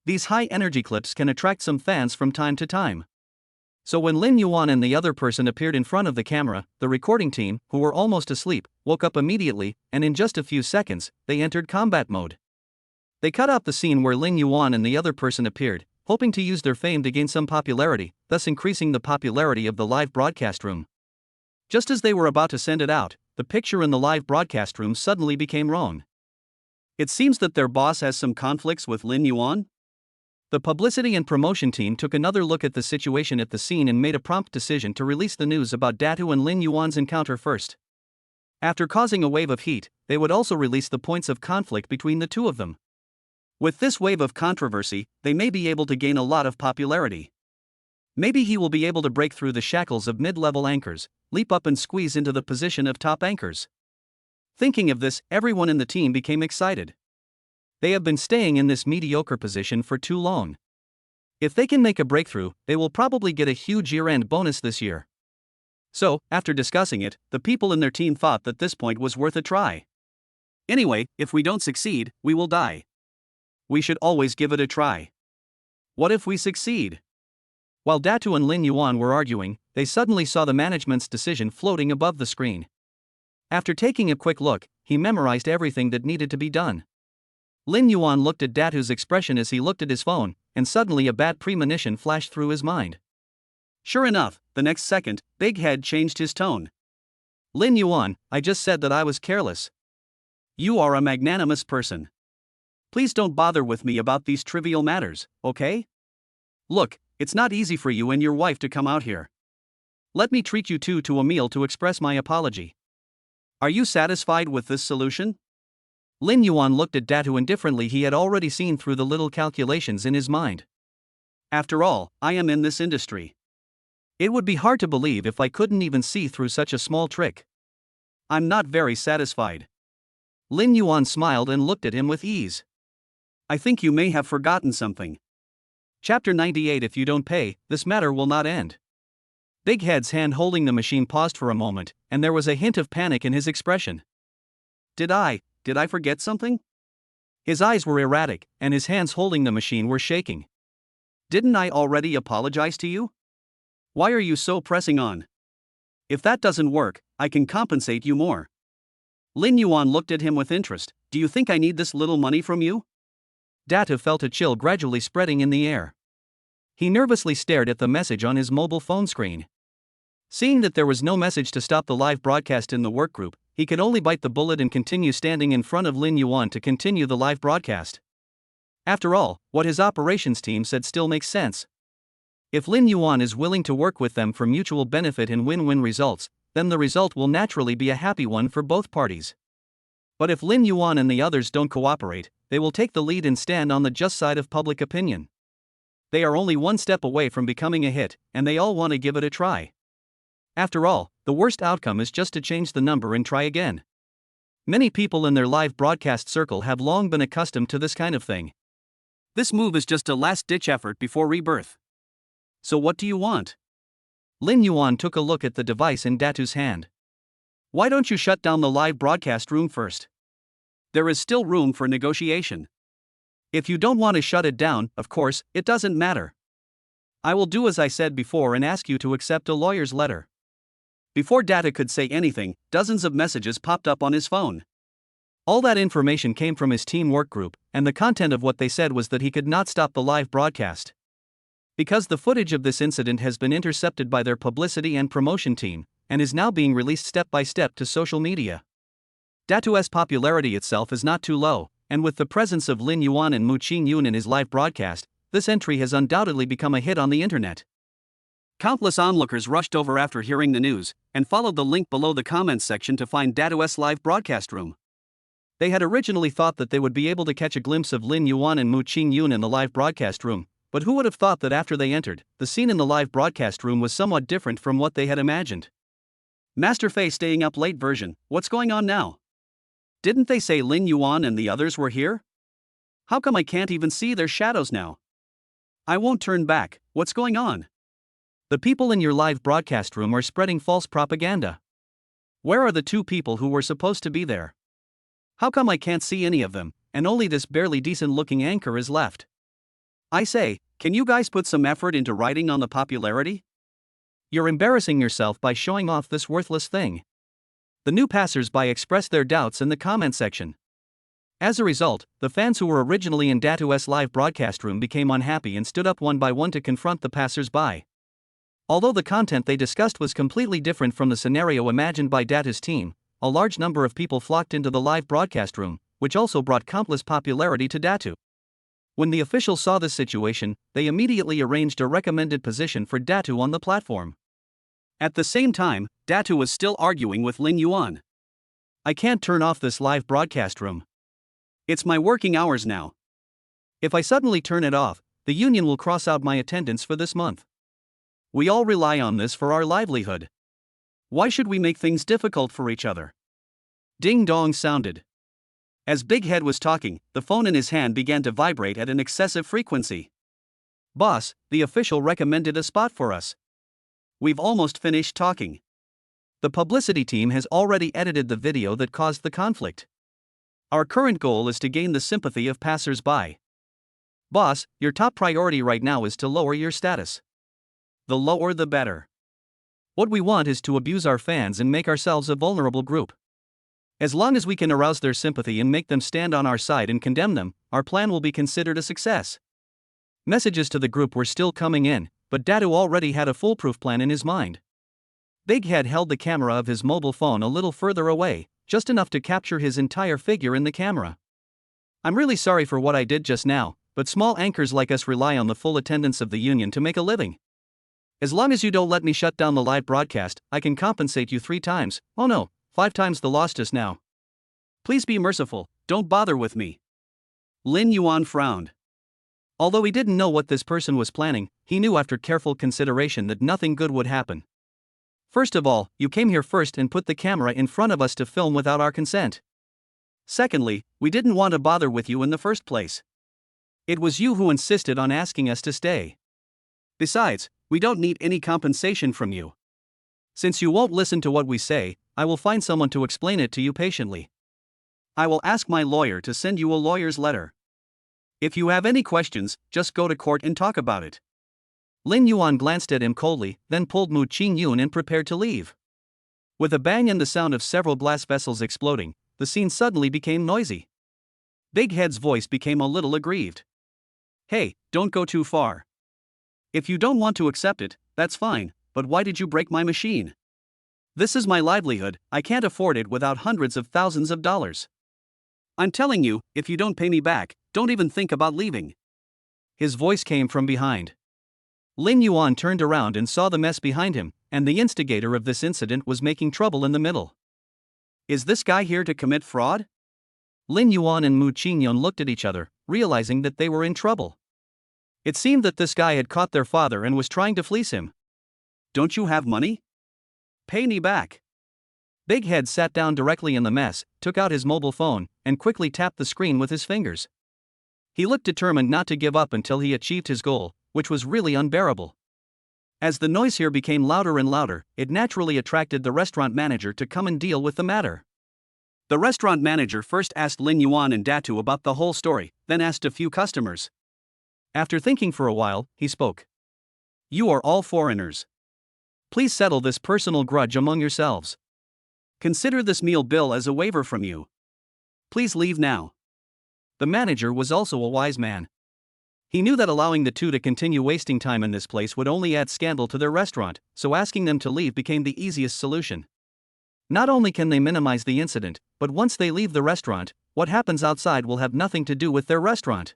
These high-energy clips can attract some fans from time to time. So when Lin Yuan and the other person appeared in front of the camera, the recording team, who were almost asleep, woke up immediately, and in just a few seconds, they entered combat mode. They cut out the scene where Lin Yuan and the other person appeared, hoping to use their fame to gain some popularity, thus increasing the popularity of the live broadcast room. Just as they were about to send it out, the picture in the live broadcast room suddenly became wrong. It seems that their boss has some conflicts with Lin Yuan. The publicity and promotion team took another look at the situation at the scene and made a prompt decision to release the news about Datu and Lin Yuan's encounter first. After causing a wave of heat, they would also release the points of conflict between the two of them. With this wave of controversy, they may be able to gain a lot of popularity. Maybe he will be able to break through the shackles of mid-level anchors, leap up and squeeze into the position of top anchors. Thinking of this, everyone in the team became excited. They have been staying in this mediocre position for too long. If they can make a breakthrough, they will probably get a huge year-end bonus this year. So, after discussing it, the people in their team thought that this point was worth a try. Anyway, if we don't succeed, we will die. We should always give it a try. What if we succeed? While Datu and Lin Yuan were arguing, they suddenly saw the management's decision floating above the screen. After taking a quick look, he memorized everything that needed to be done. Lin Yuan looked at Datu's expression as he looked at his phone, and suddenly a bad premonition flashed through his mind. Sure enough, the next second, Big Head changed his tone. Lin Yuan, I just said that I was careless. You are a magnanimous person. Please don't bother with me about these trivial matters, okay? Look, it's not easy for you and your wife to come out here. Let me treat you two to a meal to express my apology. Are you satisfied with this solution? Lin Yuan looked at Datu indifferently. He had already seen through the little calculations in his mind. After all, I am in this industry. It would be hard to believe if I couldn't even see through such a small trick. I'm not very satisfied. Lin Yuan smiled and looked at him with ease. I think you may have forgotten something. Chapter 98. If you don't pay, this matter will not end. Big Head's hand holding the machine paused for a moment, and there was a hint of panic in his expression. Did I forget something? His eyes were erratic, and his hands holding the machine were shaking. Didn't I already apologize to you? Why are you so pressing on? If that doesn't work, I can compensate you more. Lin Yuan looked at him with interest. Do you think I need this little money from you? Datu felt a chill gradually spreading in the air. He nervously stared at the message on his mobile phone screen. Seeing that there was no message to stop the live broadcast in the workgroup, he could only bite the bullet and continue standing in front of Lin Yuan to continue the live broadcast. After all, what his operations team said still makes sense. If Lin Yuan is willing to work with them for mutual benefit and win-win results, then the result will naturally be a happy one for both parties. But if Lin Yuan and the others don't cooperate, they will take the lead and stand on the just side of public opinion. They are only one step away from becoming a hit, and they all want to give it a try. After all, the worst outcome is just to change the number and try again. Many people in their live broadcast circle have long been accustomed to this kind of thing. This move is just a last-ditch effort before rebirth. So what do you want? Lin Yuan took a look at the device in Datu's hand. Why don't you shut down the live broadcast room first? There is still room for negotiation. If you don't want to shut it down, of course, it doesn't matter. I will do as I said before and ask you to accept a lawyer's letter. Before Datu could say anything, dozens of messages popped up on his phone. All that information came from his team work group, and the content of what they said was that he could not stop the live broadcast. Because the footage of this incident has been intercepted by their publicity and promotion team, and is now being released step by step to social media. Datu's popularity itself is not too low, and with the presence of Lin Yuan and Mu Qingyun in his live broadcast, this entry has undoubtedly become a hit on the internet. Countless onlookers rushed over after hearing the news, and followed the link below the comments section to find Datu's live broadcast room. They had originally thought that they would be able to catch a glimpse of Lin Yuan and Mu Qingyun in the live broadcast room, but who would have thought that after they entered, the scene in the live broadcast room was somewhat different from what they had imagined. Masterface staying up late version, what's going on now? Didn't they say Lin Yuan and the others were here? How come I can't even see their shadows now? I won't turn back, what's going on? The people in your live broadcast room are spreading false propaganda. Where are the two people who were supposed to be there? How come I can't see any of them, and only this barely decent looking anchor is left? I say, can you guys put some effort into riding on the popularity? You're embarrassing yourself by showing off this worthless thing. The new passers-by expressed their doubts in the comment section. As a result, the fans who were originally in Datu's live broadcast room became unhappy and stood up one by one to confront the passers-by. Although the content they discussed was completely different from the scenario imagined by Datu's team, a large number of people flocked into the live broadcast room, which also brought countless popularity to Datu. When the officials saw this situation, they immediately arranged a recommended position for Datu on the platform. At the same time, Datu was still arguing with Lin Yuan. I can't turn off this live broadcast room. It's my working hours now. If I suddenly turn it off, the union will cross out my attendance for this month. We all rely on this for our livelihood. Why should we make things difficult for each other? Ding dong sounded. As Big Head was talking, the phone in his hand began to vibrate at an excessive frequency. Boss, the official recommended a spot for us. We've almost finished talking. The publicity team has already edited the video that caused the conflict. Our current goal is to gain the sympathy of passers-by. Boss, your top priority right now is to lower your status. The lower the better. What we want is to abuse our fans and make ourselves a vulnerable group. As long as we can arouse their sympathy and make them stand on our side and condemn them, our plan will be considered a success. Messages to the group were still coming in, but Datu already had a foolproof plan in his mind. Big Head held the camera of his mobile phone a little further away, just enough to capture his entire figure in the camera. I'm really sorry for what I did just now, but small anchors like us rely on the full attendance of the union to make a living. As long as you don't let me shut down the live broadcast, I can compensate you 3 times, oh no, 5 times the loss just now. Please be merciful, don't bother with me. Lin Yuan frowned. Although he didn't know what this person was planning, he knew after careful consideration that nothing good would happen. First of all, you came here first and put the camera in front of us to film without our consent. Secondly, we didn't want to bother with you in the first place. It was you who insisted on asking us to stay. Besides, we don't need any compensation from you. Since you won't listen to what we say, I will find someone to explain it to you patiently. I will ask my lawyer to send you a lawyer's letter. If you have any questions, just go to court and talk about it. Lin Yuan glanced at him coldly, then pulled Mu Qingyun and prepared to leave. With a bang and the sound of several glass vessels exploding, the scene suddenly became noisy. Big Head's voice became a little aggrieved. Hey, don't go too far. If you don't want to accept it, that's fine, but why did you break my machine? This is my livelihood, I can't afford it without hundreds of thousands of dollars. I'm telling you, if you don't pay me back, don't even think about leaving. His voice came from behind. Lin Yuan turned around and saw the mess behind him, and the instigator of this incident was making trouble in the middle. Is this guy here to commit fraud? Lin Yuan and Mu Qingyun looked at each other, realizing that they were in trouble. It seemed that this guy had caught their father and was trying to fleece him. Don't you have money? Pay me back. Big Head sat down directly in the mess, took out his mobile phone, and quickly tapped the screen with his fingers. He looked determined not to give up until he achieved his goal, which was really unbearable. As the noise here became louder and louder, it naturally attracted the restaurant manager to come and deal with the matter. The restaurant manager first asked Lin Yuan and Datu about the whole story, then asked a few customers. After thinking for a while, he spoke. You are all foreigners. Please settle this personal grudge among yourselves. Consider this meal bill as a waiver from you. Please leave now. The manager was also a wise man. He knew that allowing the two to continue wasting time in this place would only add scandal to their restaurant, so asking them to leave became the easiest solution. Not only can they minimize the incident, but once they leave the restaurant, what happens outside will have nothing to do with their restaurant.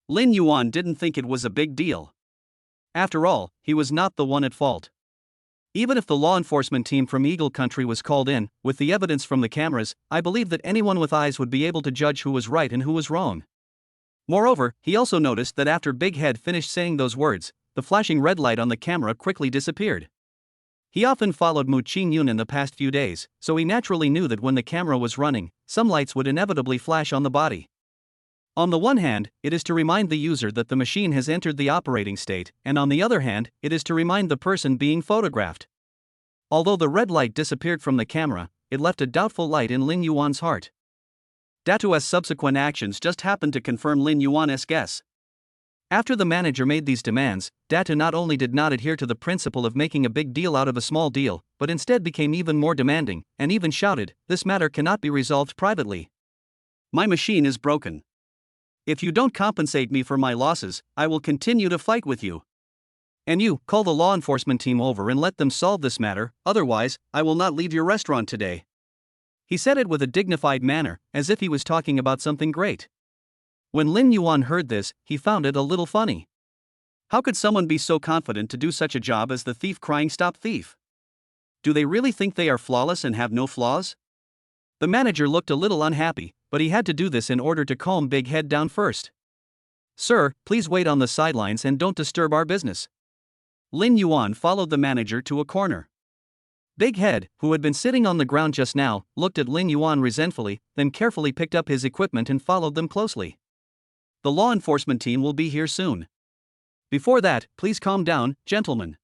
Lin Yuan didn't think it was a big deal. After all, he was not the one at fault. Even if the law enforcement team from Eagle Country was called in, with the evidence from the cameras, I believe that anyone with eyes would be able to judge who was right and who was wrong. Moreover, he also noticed that after Big Head finished saying those words, the flashing red light on the camera quickly disappeared. He often followed Mu Qingyun in the past few days, so he naturally knew that when the camera was running, some lights would inevitably flash on the body. On the one hand, it is to remind the user that the machine has entered the operating state, and on the other hand, it is to remind the person being photographed. Although the red light disappeared from the camera, it left a doubtful light in Lin Yuan's heart. Datu's subsequent actions just happened to confirm Lin Yuan's guess. After the manager made these demands, Datu not only did not adhere to the principle of making a big deal out of a small deal, but instead became even more demanding, and even shouted, "This matter cannot be resolved privately. My machine is broken. If you don't compensate me for my losses, I will continue to fight with you. And you, call the law enforcement team over and let them solve this matter, otherwise, I will not leave your restaurant today." He said it with a dignified manner, as if he was talking about something great. When Lin Yuan heard this, he found it a little funny. How could someone be so confident to do such a job as the thief crying "Stop thief"? Do they really think they are flawless and have no flaws? The manager looked a little unhappy, but he had to do this in order to calm Big Head down first. "Sir, please wait on the sidelines and don't disturb our business." Lin Yuan followed the manager to a corner. Big Head, who had been sitting on the ground just now, looked at Lin Yuan resentfully, then carefully picked up his equipment and followed them closely. "The law enforcement team will be here soon. Before that, please calm down, gentlemen."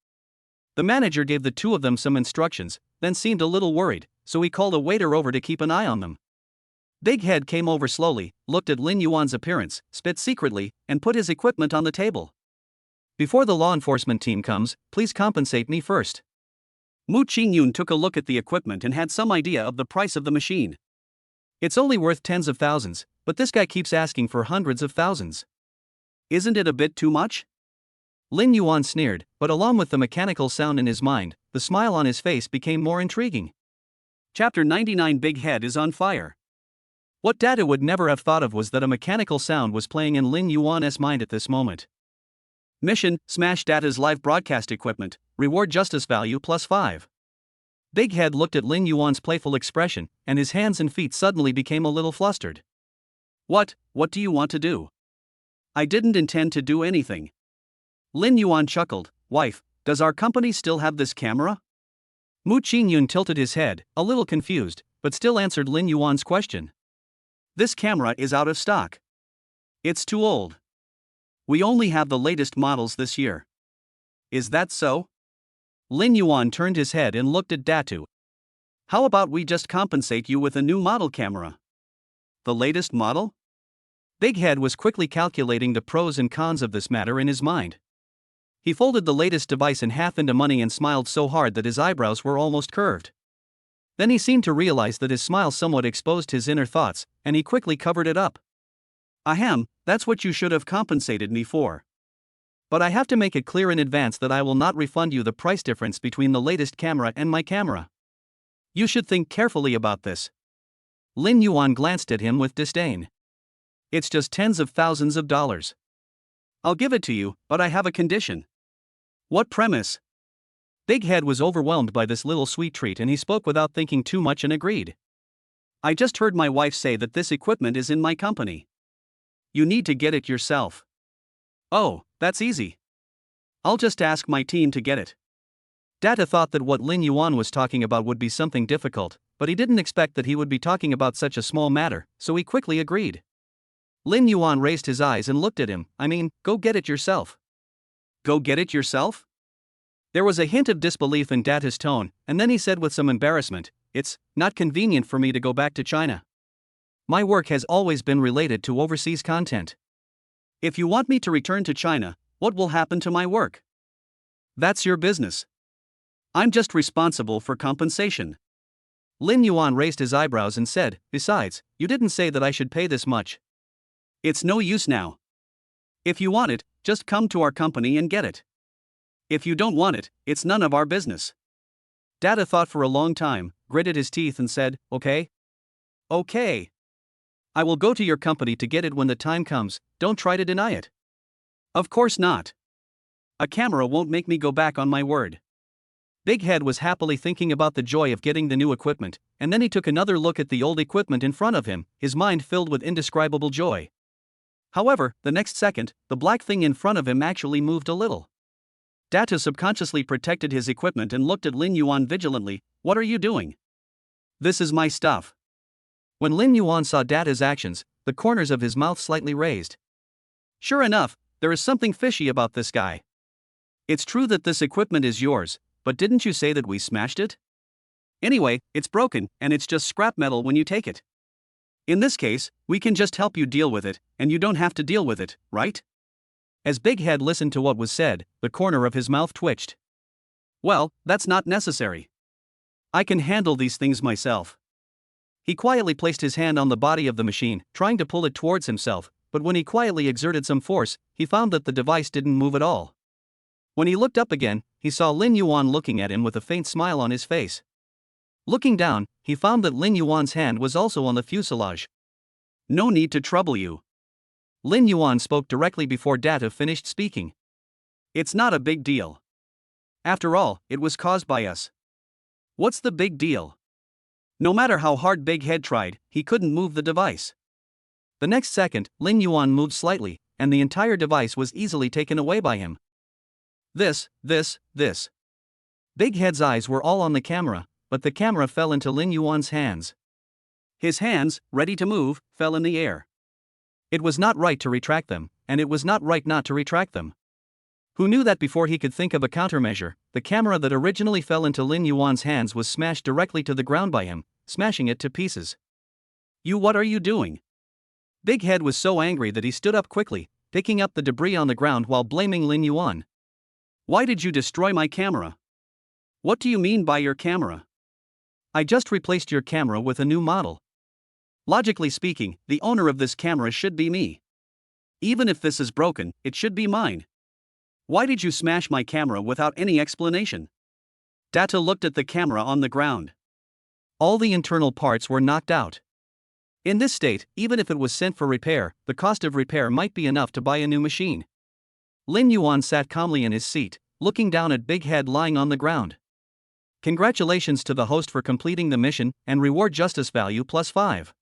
The manager gave the two of them some instructions, then seemed a little worried, so he called a waiter over to keep an eye on them. Big Head came over slowly, looked at Lin Yuan's appearance, spit secretly, and put his equipment on the table. "Before the law enforcement team comes, please compensate me first." Mu Qingyun took a look at the equipment and had some idea of the price of the machine. "It's only worth tens of thousands, but this guy keeps asking for hundreds of thousands. Isn't it a bit too much?" Lin Yuan sneered, but along with the mechanical sound in his mind, the smile on his face became more intriguing. Chapter 99 Big Head is on fire. What Data would never have thought of was that a mechanical sound was playing in Lin Yuan's mind at this moment. Mission: smash Data's live broadcast equipment, reward justice value +5. Big Head looked at Lin Yuan's playful expression, and his hands and feet suddenly became a little flustered. What do you want to do?" "I didn't intend to do anything." Lin Yuan chuckled. "Wife, does our company still have this camera?" Mu Qingyun tilted his head, a little confused, but still answered Lin Yuan's question. "This camera is out of stock. It's too old. We only have the latest models this year." "Is that so?" Lin Yuan turned his head and looked at Datu. "How about we just compensate you with a new model camera?" "The latest model?" Big Head was quickly calculating the pros and cons of this matter in his mind. He folded the latest device in half into money and smiled so hard that his eyebrows were almost curved. Then he seemed to realize that his smile somewhat exposed his inner thoughts, and he quickly covered it up. "Ahem, that's what you should have compensated me for. But I have to make it clear in advance that I will not refund you the price difference between the latest camera and my camera. You should think carefully about this." Lin Yuan glanced at him with disdain. "It's just tens of thousands of dollars. I'll give it to you, but I have a condition." "What premise?" Big Head was overwhelmed by this little sweet treat and he spoke without thinking too much and agreed. "I just heard my wife say that this equipment is in my company. You need to get it yourself." "Oh, that's easy. I'll just ask my team to get it." Data thought that what Lin Yuan was talking about would be something difficult, but he didn't expect that he would be talking about such a small matter, so he quickly agreed. Lin Yuan raised his eyes and looked at him. "I mean, go get it yourself." "Go get it yourself?" There was a hint of disbelief in Data's tone, and then he said with some embarrassment, "It's not convenient for me to go back to China. My work has always been related to overseas content. If you want me to return to China, what will happen to my work? That's your business. I'm just responsible for compensation." Lin Yuan raised his eyebrows and said, "Besides, you didn't say that I should pay this much." "It's no use now. If you want it, just come to our company and get it. If you don't want it, it's none of our business." Data thought for a long time, gritted his teeth and said, "Okay. Okay. I will go to your company to get it when the time comes, don't try to deny it." "Of course not. A camera won't make me go back on my word." Big Head was happily thinking about the joy of getting the new equipment, and then he took another look at the old equipment in front of him, his mind filled with indescribable joy. However, the next second, the black thing in front of him actually moved a little. Data subconsciously protected his equipment and looked at Lin Yuan vigilantly. What are you doing? This is my stuff. When Lin Yuan saw Data's actions, the corners of his mouth slightly raised. Sure enough, there is something fishy about this guy. It's true that this equipment is yours, but didn't you say that we smashed it? Anyway, it's broken, and it's just scrap metal when you take it. In this case, we can just help you deal with it, and you don't have to deal with it, right? As Big Head listened to what was said, the corner of his mouth twitched. Well, that's not necessary. I can handle these things myself. He quietly placed his hand on the body of the machine, trying to pull it towards himself, but when he quietly exerted some force, he found that the device didn't move at all. When he looked up again, he saw Lin Yuan looking at him with a faint smile on his face. Looking down, he found that Lin Yuan's hand was also on the fuselage. No need to trouble you. Lin Yuan spoke directly before Data finished speaking. It's not a big deal. After all, it was caused by us. What's the big deal? No matter how hard Big Head tried, he couldn't move the device. The next second, Lin Yuan moved slightly, and the entire device was easily taken away by him. This. Big Head's eyes were all on the camera, but the camera fell into Lin Yuan's hands. His hands, ready to move, fell in the air. It was not right to retract them, and it was not right not to retract them. Who knew that before he could think of a countermeasure, the camera that originally fell into Lin Yuan's hands was smashed directly to the ground by him, smashing it to pieces. What are you doing? Big Head was so angry that he stood up quickly, picking up the debris on the ground while blaming Lin Yuan. Why did you destroy my camera? What do you mean by your camera? I just replaced your camera with a new model. Logically speaking, the owner of this camera should be me. Even if this is broken, it should be mine. Why did you smash my camera without any explanation? Data looked at the camera on the ground. All the internal parts were knocked out. In this state, even if it was sent for repair, the cost of repair might be enough to buy a new machine. Lin Yuan sat calmly in his seat, looking down at Big Head lying on the ground. Congratulations to the host for completing the mission, and reward justice value +5.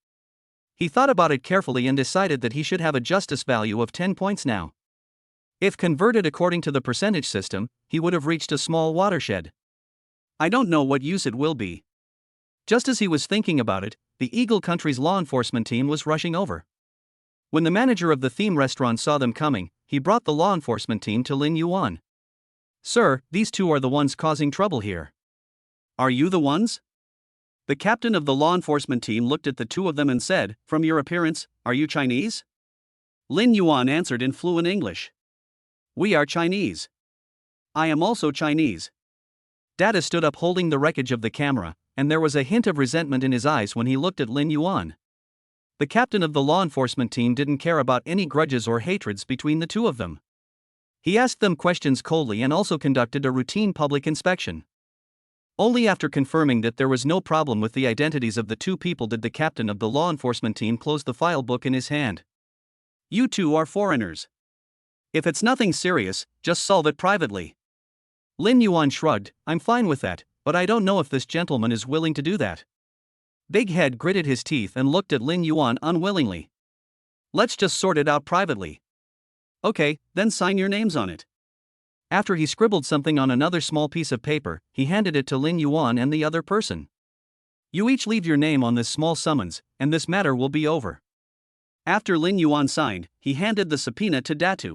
He thought about it carefully and decided that he should have a justice value of 10 points now. If converted according to the percentage system, he would have reached a small watershed. I don't know what use it will be. Just as he was thinking about it, the Eagle Country's law enforcement team was rushing over. When the manager of the theme restaurant saw them coming, he brought the law enforcement team to Lin Yuan. Sir, these two are the ones causing trouble here. Are you the ones? The captain of the law enforcement team looked at the two of them and said, From your appearance, are you Chinese? Lin Yuan answered in fluent English. We are Chinese. I am also Chinese. Data stood up holding the wreckage of the camera, and there was a hint of resentment in his eyes when he looked at Lin Yuan. The captain of the law enforcement team didn't care about any grudges or hatreds between the two of them. He asked them questions coldly and also conducted a routine public inspection. Only after confirming that there was no problem with the identities of the two people did the captain of the law enforcement team close the file book in his hand. You two are foreigners. If it's nothing serious, just solve it privately. Lin Yuan shrugged, I'm fine with that, but I don't know if this gentleman is willing to do that. Big Head gritted his teeth and looked at Lin Yuan unwillingly. Let's just sort it out privately. Okay, then sign your names on it. After he scribbled something on another small piece of paper, he handed it to Lin Yuan and the other person. You each leave your name on this small summons, and this matter will be over. After Lin Yuan signed, he handed the subpoena to Datu.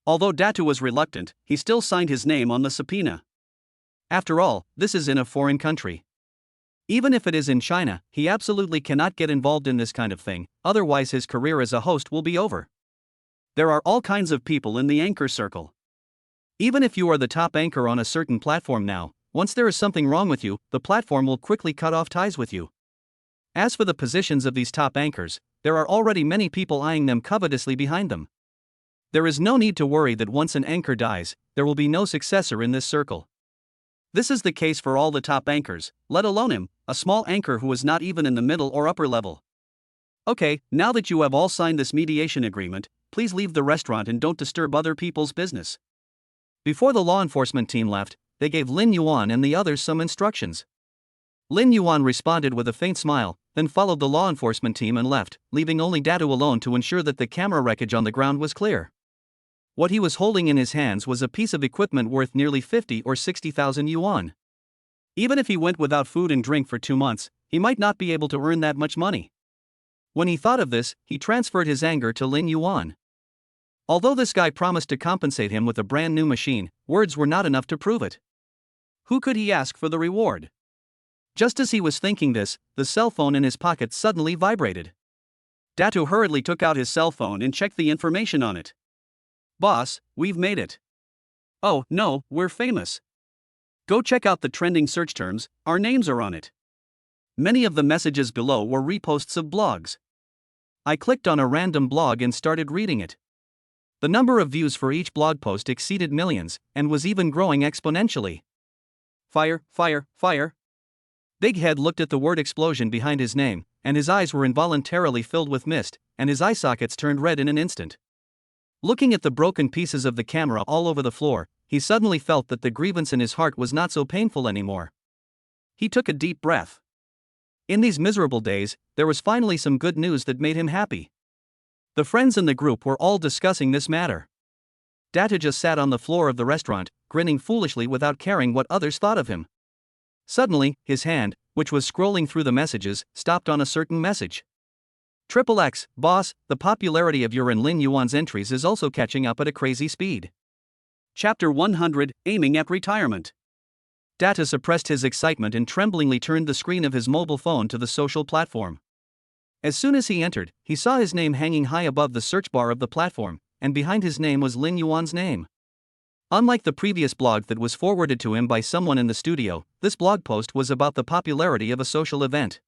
Although Datu was reluctant, he still signed his name on the subpoena. After all, this is in a foreign country. Even if it is in China, he absolutely cannot get involved in this kind of thing, otherwise his career as a host will be over. There are all kinds of people in the anchor circle. Even if you are the top anchor on a certain platform now, once there is something wrong with you, the platform will quickly cut off ties with you. As for the positions of these top anchors, there are already many people eyeing them covetously behind them. There is no need to worry that once an anchor dies, there will be no successor in this circle. This is the case for all the top anchors, let alone him, a small anchor who is not even in the middle or upper level. Okay, now that you have all signed this mediation agreement, please leave the restaurant and don't disturb other people's business. Before the law enforcement team left, they gave Lin Yuan and the others some instructions. Lin Yuan responded with a faint smile, then followed the law enforcement team and left, leaving only Datu alone to ensure that the camera wreckage on the ground was clear. What he was holding in his hands was a piece of equipment worth nearly 50 or 60,000 yuan. Even if he went without food and drink for 2 months, he might not be able to earn that much money. When he thought of this, he transferred his anger to Lin Yuan. Although this guy promised to compensate him with a brand new machine, words were not enough to prove it. Who could he ask for the reward? Just as he was thinking this, the cell phone in his pocket suddenly vibrated. Datu hurriedly took out his cell phone and checked the information on it. "Boss, we've made it." "Oh, no, we're famous." "Go check out the trending search terms, our names are on it." Many of the messages below were reposts of blogs. I clicked on a random blog and started reading it. The number of views for each blog post exceeded millions, and was even growing exponentially. Fire, fire, fire. Big Head looked at the word explosion behind his name, and his eyes were involuntarily filled with mist, and his eye sockets turned red in an instant. Looking at the broken pieces of the camera all over the floor, he suddenly felt that the grievance in his heart was not so painful anymore. He took a deep breath. In these miserable days, there was finally some good news that made him happy. The friends in the group were all discussing this matter. Data just sat on the floor of the restaurant, grinning foolishly without caring what others thought of him. Suddenly, his hand, which was scrolling through the messages, stopped on a certain message. "XXX, boss, the popularity of your and Lin Yuan's entries is also catching up at a crazy speed." Chapter 100, Aiming at Retirement. Data suppressed his excitement and tremblingly turned the screen of his mobile phone to the social platform. As soon as he entered, he saw his name hanging high above the search bar of the platform, and behind his name was Lin Yuan's name. Unlike the previous blog that was forwarded to him by someone in the studio, this blog post was about the popularity of a social event.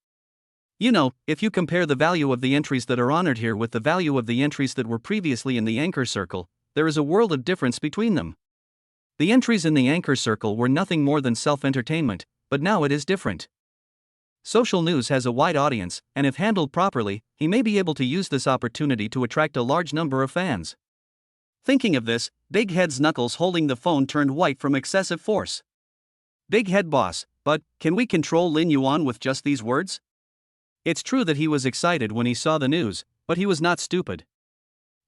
You know, if you compare the value of the entries that are honored here with the value of the entries that were previously in the anchor circle, there is a world of difference between them. The entries in the anchor circle were nothing more than self-entertainment, but now it is different. Social news has a wide audience, and if handled properly, he may be able to use this opportunity to attract a large number of fans. Thinking of this, Big Head's knuckles holding the phone turned white from excessive force. "Big Head boss, but can we control Lin Yuan with just these words?" It's true that he was excited when he saw the news, but he was not stupid.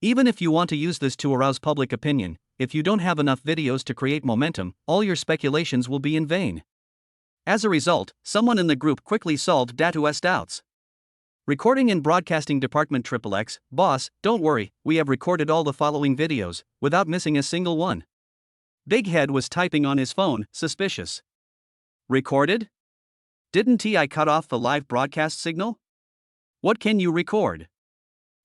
Even if you want to use this to arouse public opinion, if you don't have enough videos to create momentum, all your speculations will be in vain. As a result, someone in the group quickly solved Datu's doubts. "Recording and Broadcasting Department XXX, boss, don't worry, we have recorded all the following videos, without missing a single one." Big Head was typing on his phone, suspicious. "Recorded? Didn't I cut off the live broadcast signal? What can you record?"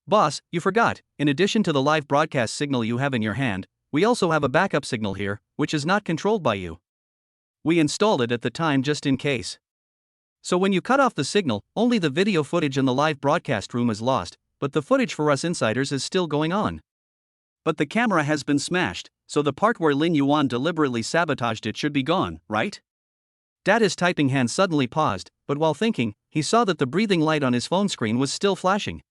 "Boss, you forgot, in addition to the live broadcast signal you have in your hand, we also have a backup signal here, which is not controlled by you. We installed it at the time just in case. So when you cut off the signal, only the video footage in the live broadcast room is lost, but the footage for us insiders is still going on. But the camera has been smashed, so the part where Lin Yuan deliberately sabotaged it should be gone, right?" Data's typing hand suddenly paused, but while thinking, he saw that the breathing light on his phone screen was still flashing.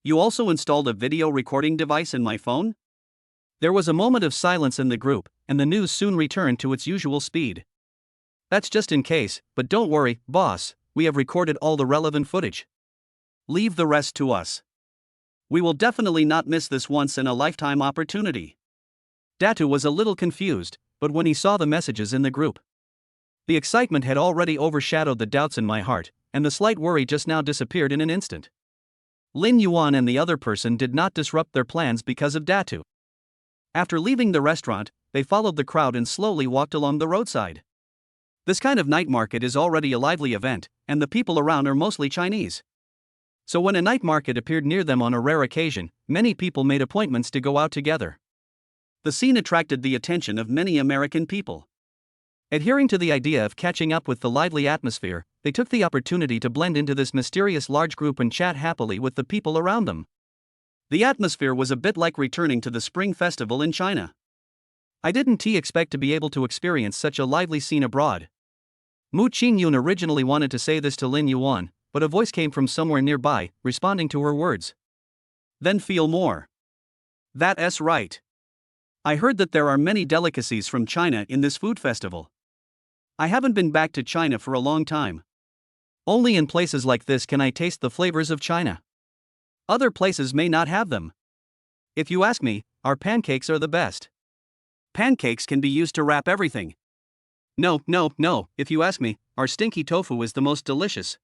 "You also installed a video recording device in my phone?" There was a moment of silence in the group, and the news soon returned to its usual speed. "That's just in case, but don't worry, boss, we have recorded all the relevant footage. Leave the rest to us. We will definitely not miss this once-in-a-lifetime opportunity." Datu was a little confused, but when he saw the messages in the group, the excitement had already overshadowed the doubts in my heart, and the slight worry just now disappeared in an instant. Lin Yuan and the other person did not disrupt their plans because of Datu. After leaving the restaurant, they followed the crowd and slowly walked along the roadside. This kind of night market is already a lively event, and the people around are mostly Chinese. So when a night market appeared near them on a rare occasion, many people made appointments to go out together. The scene attracted the attention of many American people. Adhering to the idea of catching up with the lively atmosphere, they took the opportunity to blend into this mysterious large group and chat happily with the people around them. The atmosphere was a bit like returning to the Spring Festival in China. I didn't expect to be able to experience such a lively scene abroad. Mu Qingyun originally wanted to say this to Lin Yuan, but a voice came from somewhere nearby, responding to her words. "Then feel more. That's right. I heard that there are many delicacies from China in this food festival. I haven't been back to China for a long time. Only in places like this can I taste the flavors of China. Other places may not have them. If you ask me, our pancakes are the best. Pancakes can be used to wrap everything. No, if you ask me, our stinky tofu is the most delicious.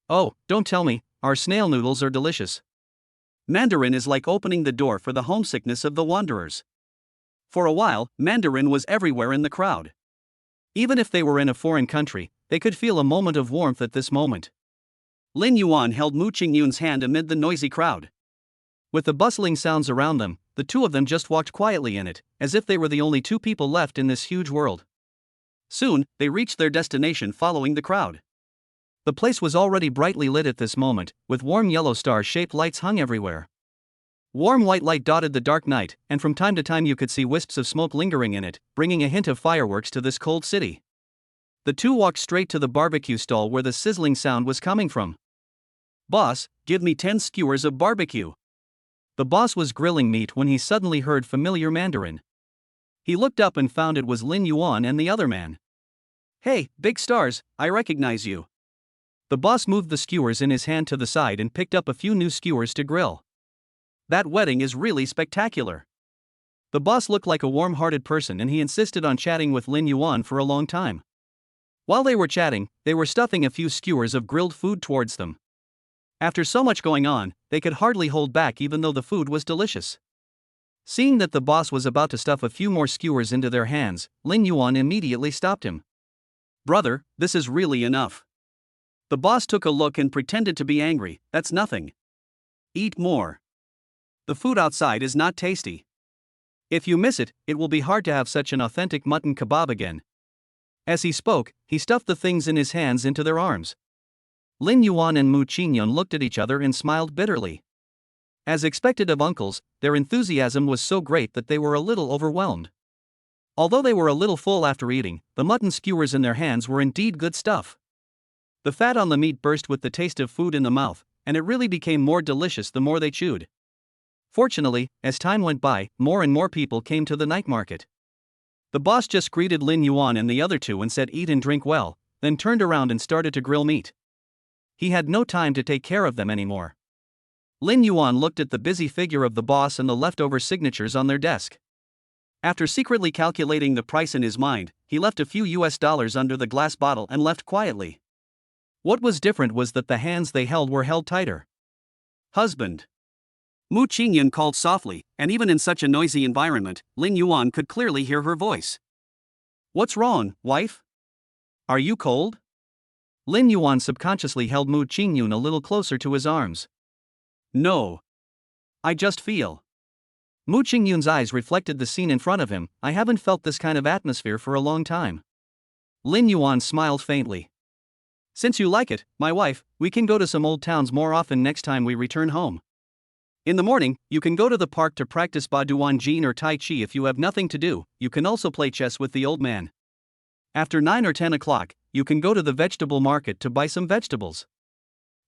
Oh, don't tell me, our snail noodles are delicious. Mandarin is like opening the door for the homesickness of the wanderers. For a while, Mandarin was everywhere in the crowd. Even if they were in a foreign country, they could feel a moment of warmth at this moment. Lin Yuan held Mu Qingyun's hand amid the noisy crowd. With the bustling sounds around them, the two of them just walked quietly in it, as if they were the only two people left in this huge world. Soon, they reached their destination following the crowd. The place was already brightly lit at this moment, with warm yellow star-shaped lights hung everywhere. Warm white light dotted the dark night, and from time to time you could see wisps of smoke lingering in it, bringing a hint of fireworks to this cold city. The two walked straight to the barbecue stall where the sizzling sound was coming from. "Boss, give me 10 skewers of barbecue." The boss was grilling meat when he suddenly heard familiar Mandarin. He looked up and found it was Lin Yuan and the other man. "Hey, big stars, I recognize you." The boss moved the skewers in his hand to the side and picked up a few new skewers to grill. "That wedding is really spectacular." The boss looked like a warm-hearted person and he insisted on chatting with Lin Yuan for a long time. While they were chatting, they were stuffing a few skewers of grilled food towards them. After so much going on, they could hardly hold back even though the food was delicious. Seeing that the boss was about to stuff a few more skewers into their hands, Lin Yuan immediately stopped him. "Brother, this is really enough." The boss took a look and pretended to be angry. "That's nothing. Eat more. The food outside is not tasty. If you miss it, it will be hard to have such an authentic mutton kebab again." As he spoke, he stuffed the things in his hands into their arms. Lin Yuan and Mu Qingyun looked at each other and smiled bitterly. As expected of uncles, their enthusiasm was so great that they were a little overwhelmed. Although they were a little full after eating, the mutton skewers in their hands were indeed good stuff. The fat on the meat burst with the taste of food in the mouth, and it really became more delicious the more they chewed. Fortunately, as time went by, more and more people came to the night market. The boss just greeted Lin Yuan and the other two and said eat and drink well, then turned around and started to grill meat. He had no time to take care of them anymore. Lin Yuan looked at the busy figure of the boss and the leftover signatures on their desk. After secretly calculating the price in his mind, he left a few US$ under the glass bottle and left quietly. What was different was that the hands they held were held tighter. "Husband." Mu Qingyun called softly, and even in such a noisy environment, Lin Yuan could clearly hear her voice. "What's wrong, wife? Are you cold?" Lin Yuan subconsciously held Mu Qingyun a little closer to his arms. "No. I just feel." Mu Qingyun's eyes reflected the scene in front of him. "I haven't felt this kind of atmosphere for a long time." Lin Yuan smiled faintly. "Since you like it, my wife, we can go to some old towns more often next time we return home. In the morning, you can go to the park to practice Baduanjin or Tai Chi if you have nothing to do. You can also play chess with the old man. After 9 or 10 o'clock, you can go to the vegetable market to buy some vegetables.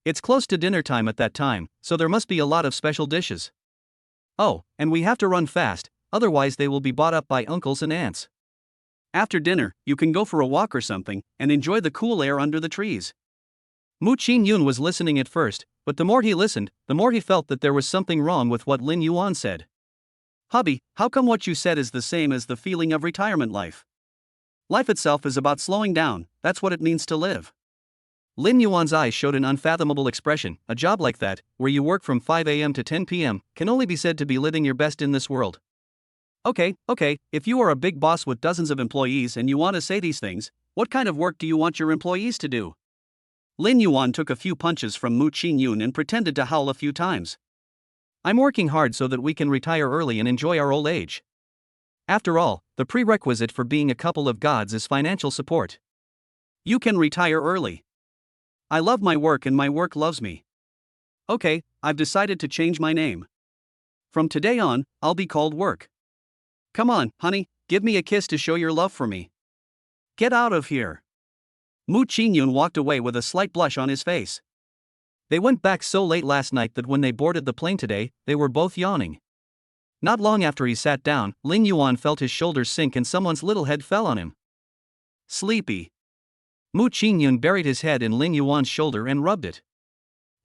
It's close to dinner time at that time, so there must be a lot of special dishes. Oh, and we have to run fast, otherwise they will be bought up by uncles and aunts. After dinner, you can go for a walk or something, and enjoy the cool air under the trees." Mu Qingyun was listening at first, but the more he listened, the more he felt that there was something wrong with what Lin Yuan said. "Hubby, how come what you said is the same as the feeling of retirement life? Life itself is about slowing down, that's what it means to live." Lin Yuan's eyes showed an unfathomable expression. "A job like that, where you work from 5 a.m. to 10 p.m., can only be said to be living your best in this world." Okay, if you are a big boss with dozens of employees and you want to say these things, what kind of work do you want your employees to do?" Lin Yuan took a few punches from Mu Qingyun and pretended to howl a few times. "I'm working hard so that we can retire early and enjoy our old age. After all, the prerequisite for being a couple of gods is financial support. You can retire early. I love my work and my work loves me. Okay, I've decided to change my name. From today on, I'll be called Work. Come on, honey, give me a kiss to show your love for me. Get out of here." Mu Qingyun walked away with a slight blush on his face. They went back so late last night that when they boarded the plane today, they were both yawning. Not long after he sat down, Lin Yuan felt his shoulders sink and someone's little head fell on him. "Sleepy." Mu Qingyun buried his head in Lin Yuan's shoulder and rubbed it.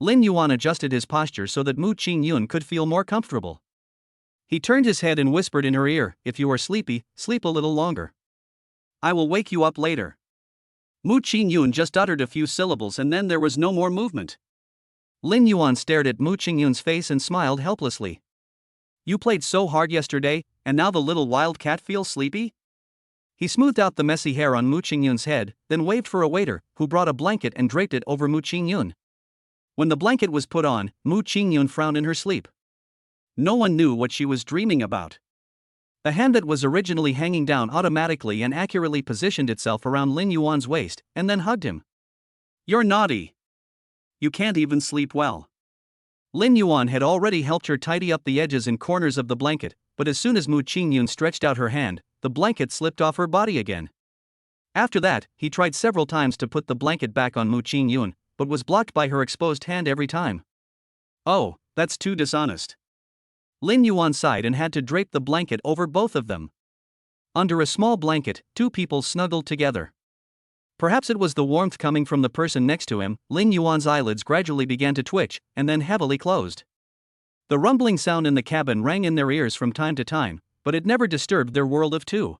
Lin Yuan adjusted his posture so that Mu Qingyun could feel more comfortable. He turned his head and whispered in her ear, "If you are sleepy, sleep a little longer. I will wake you up later." Mu Qingyun just uttered a few syllables and then there was no more movement. Lin Yuan stared at Mu Qingyun's face and smiled helplessly. "You played so hard yesterday, and now the little wildcat feels sleepy?" He smoothed out the messy hair on Mu Qingyun's head, then waved for a waiter, who brought a blanket and draped it over Mu Qingyun. When the blanket was put on, Mu Qingyun frowned in her sleep. No one knew what she was dreaming about. A hand that was originally hanging down automatically and accurately positioned itself around Lin Yuan's waist, and then hugged him. "You're naughty. You can't even sleep well." Lin Yuan had already helped her tidy up the edges and corners of the blanket, but as soon as Mu Qingyun stretched out her hand, the blanket slipped off her body again. After that, he tried several times to put the blanket back on Mu Qingyun, but was blocked by her exposed hand every time. "Oh, that's too dishonest." Lin Yuan sighed and had to drape the blanket over both of them. Under a small blanket, two people snuggled together. Perhaps it was the warmth coming from the person next to him. Lin Yuan's eyelids gradually began to twitch, and then heavily closed. The rumbling sound in the cabin rang in their ears from time to time, but it never disturbed their world of two.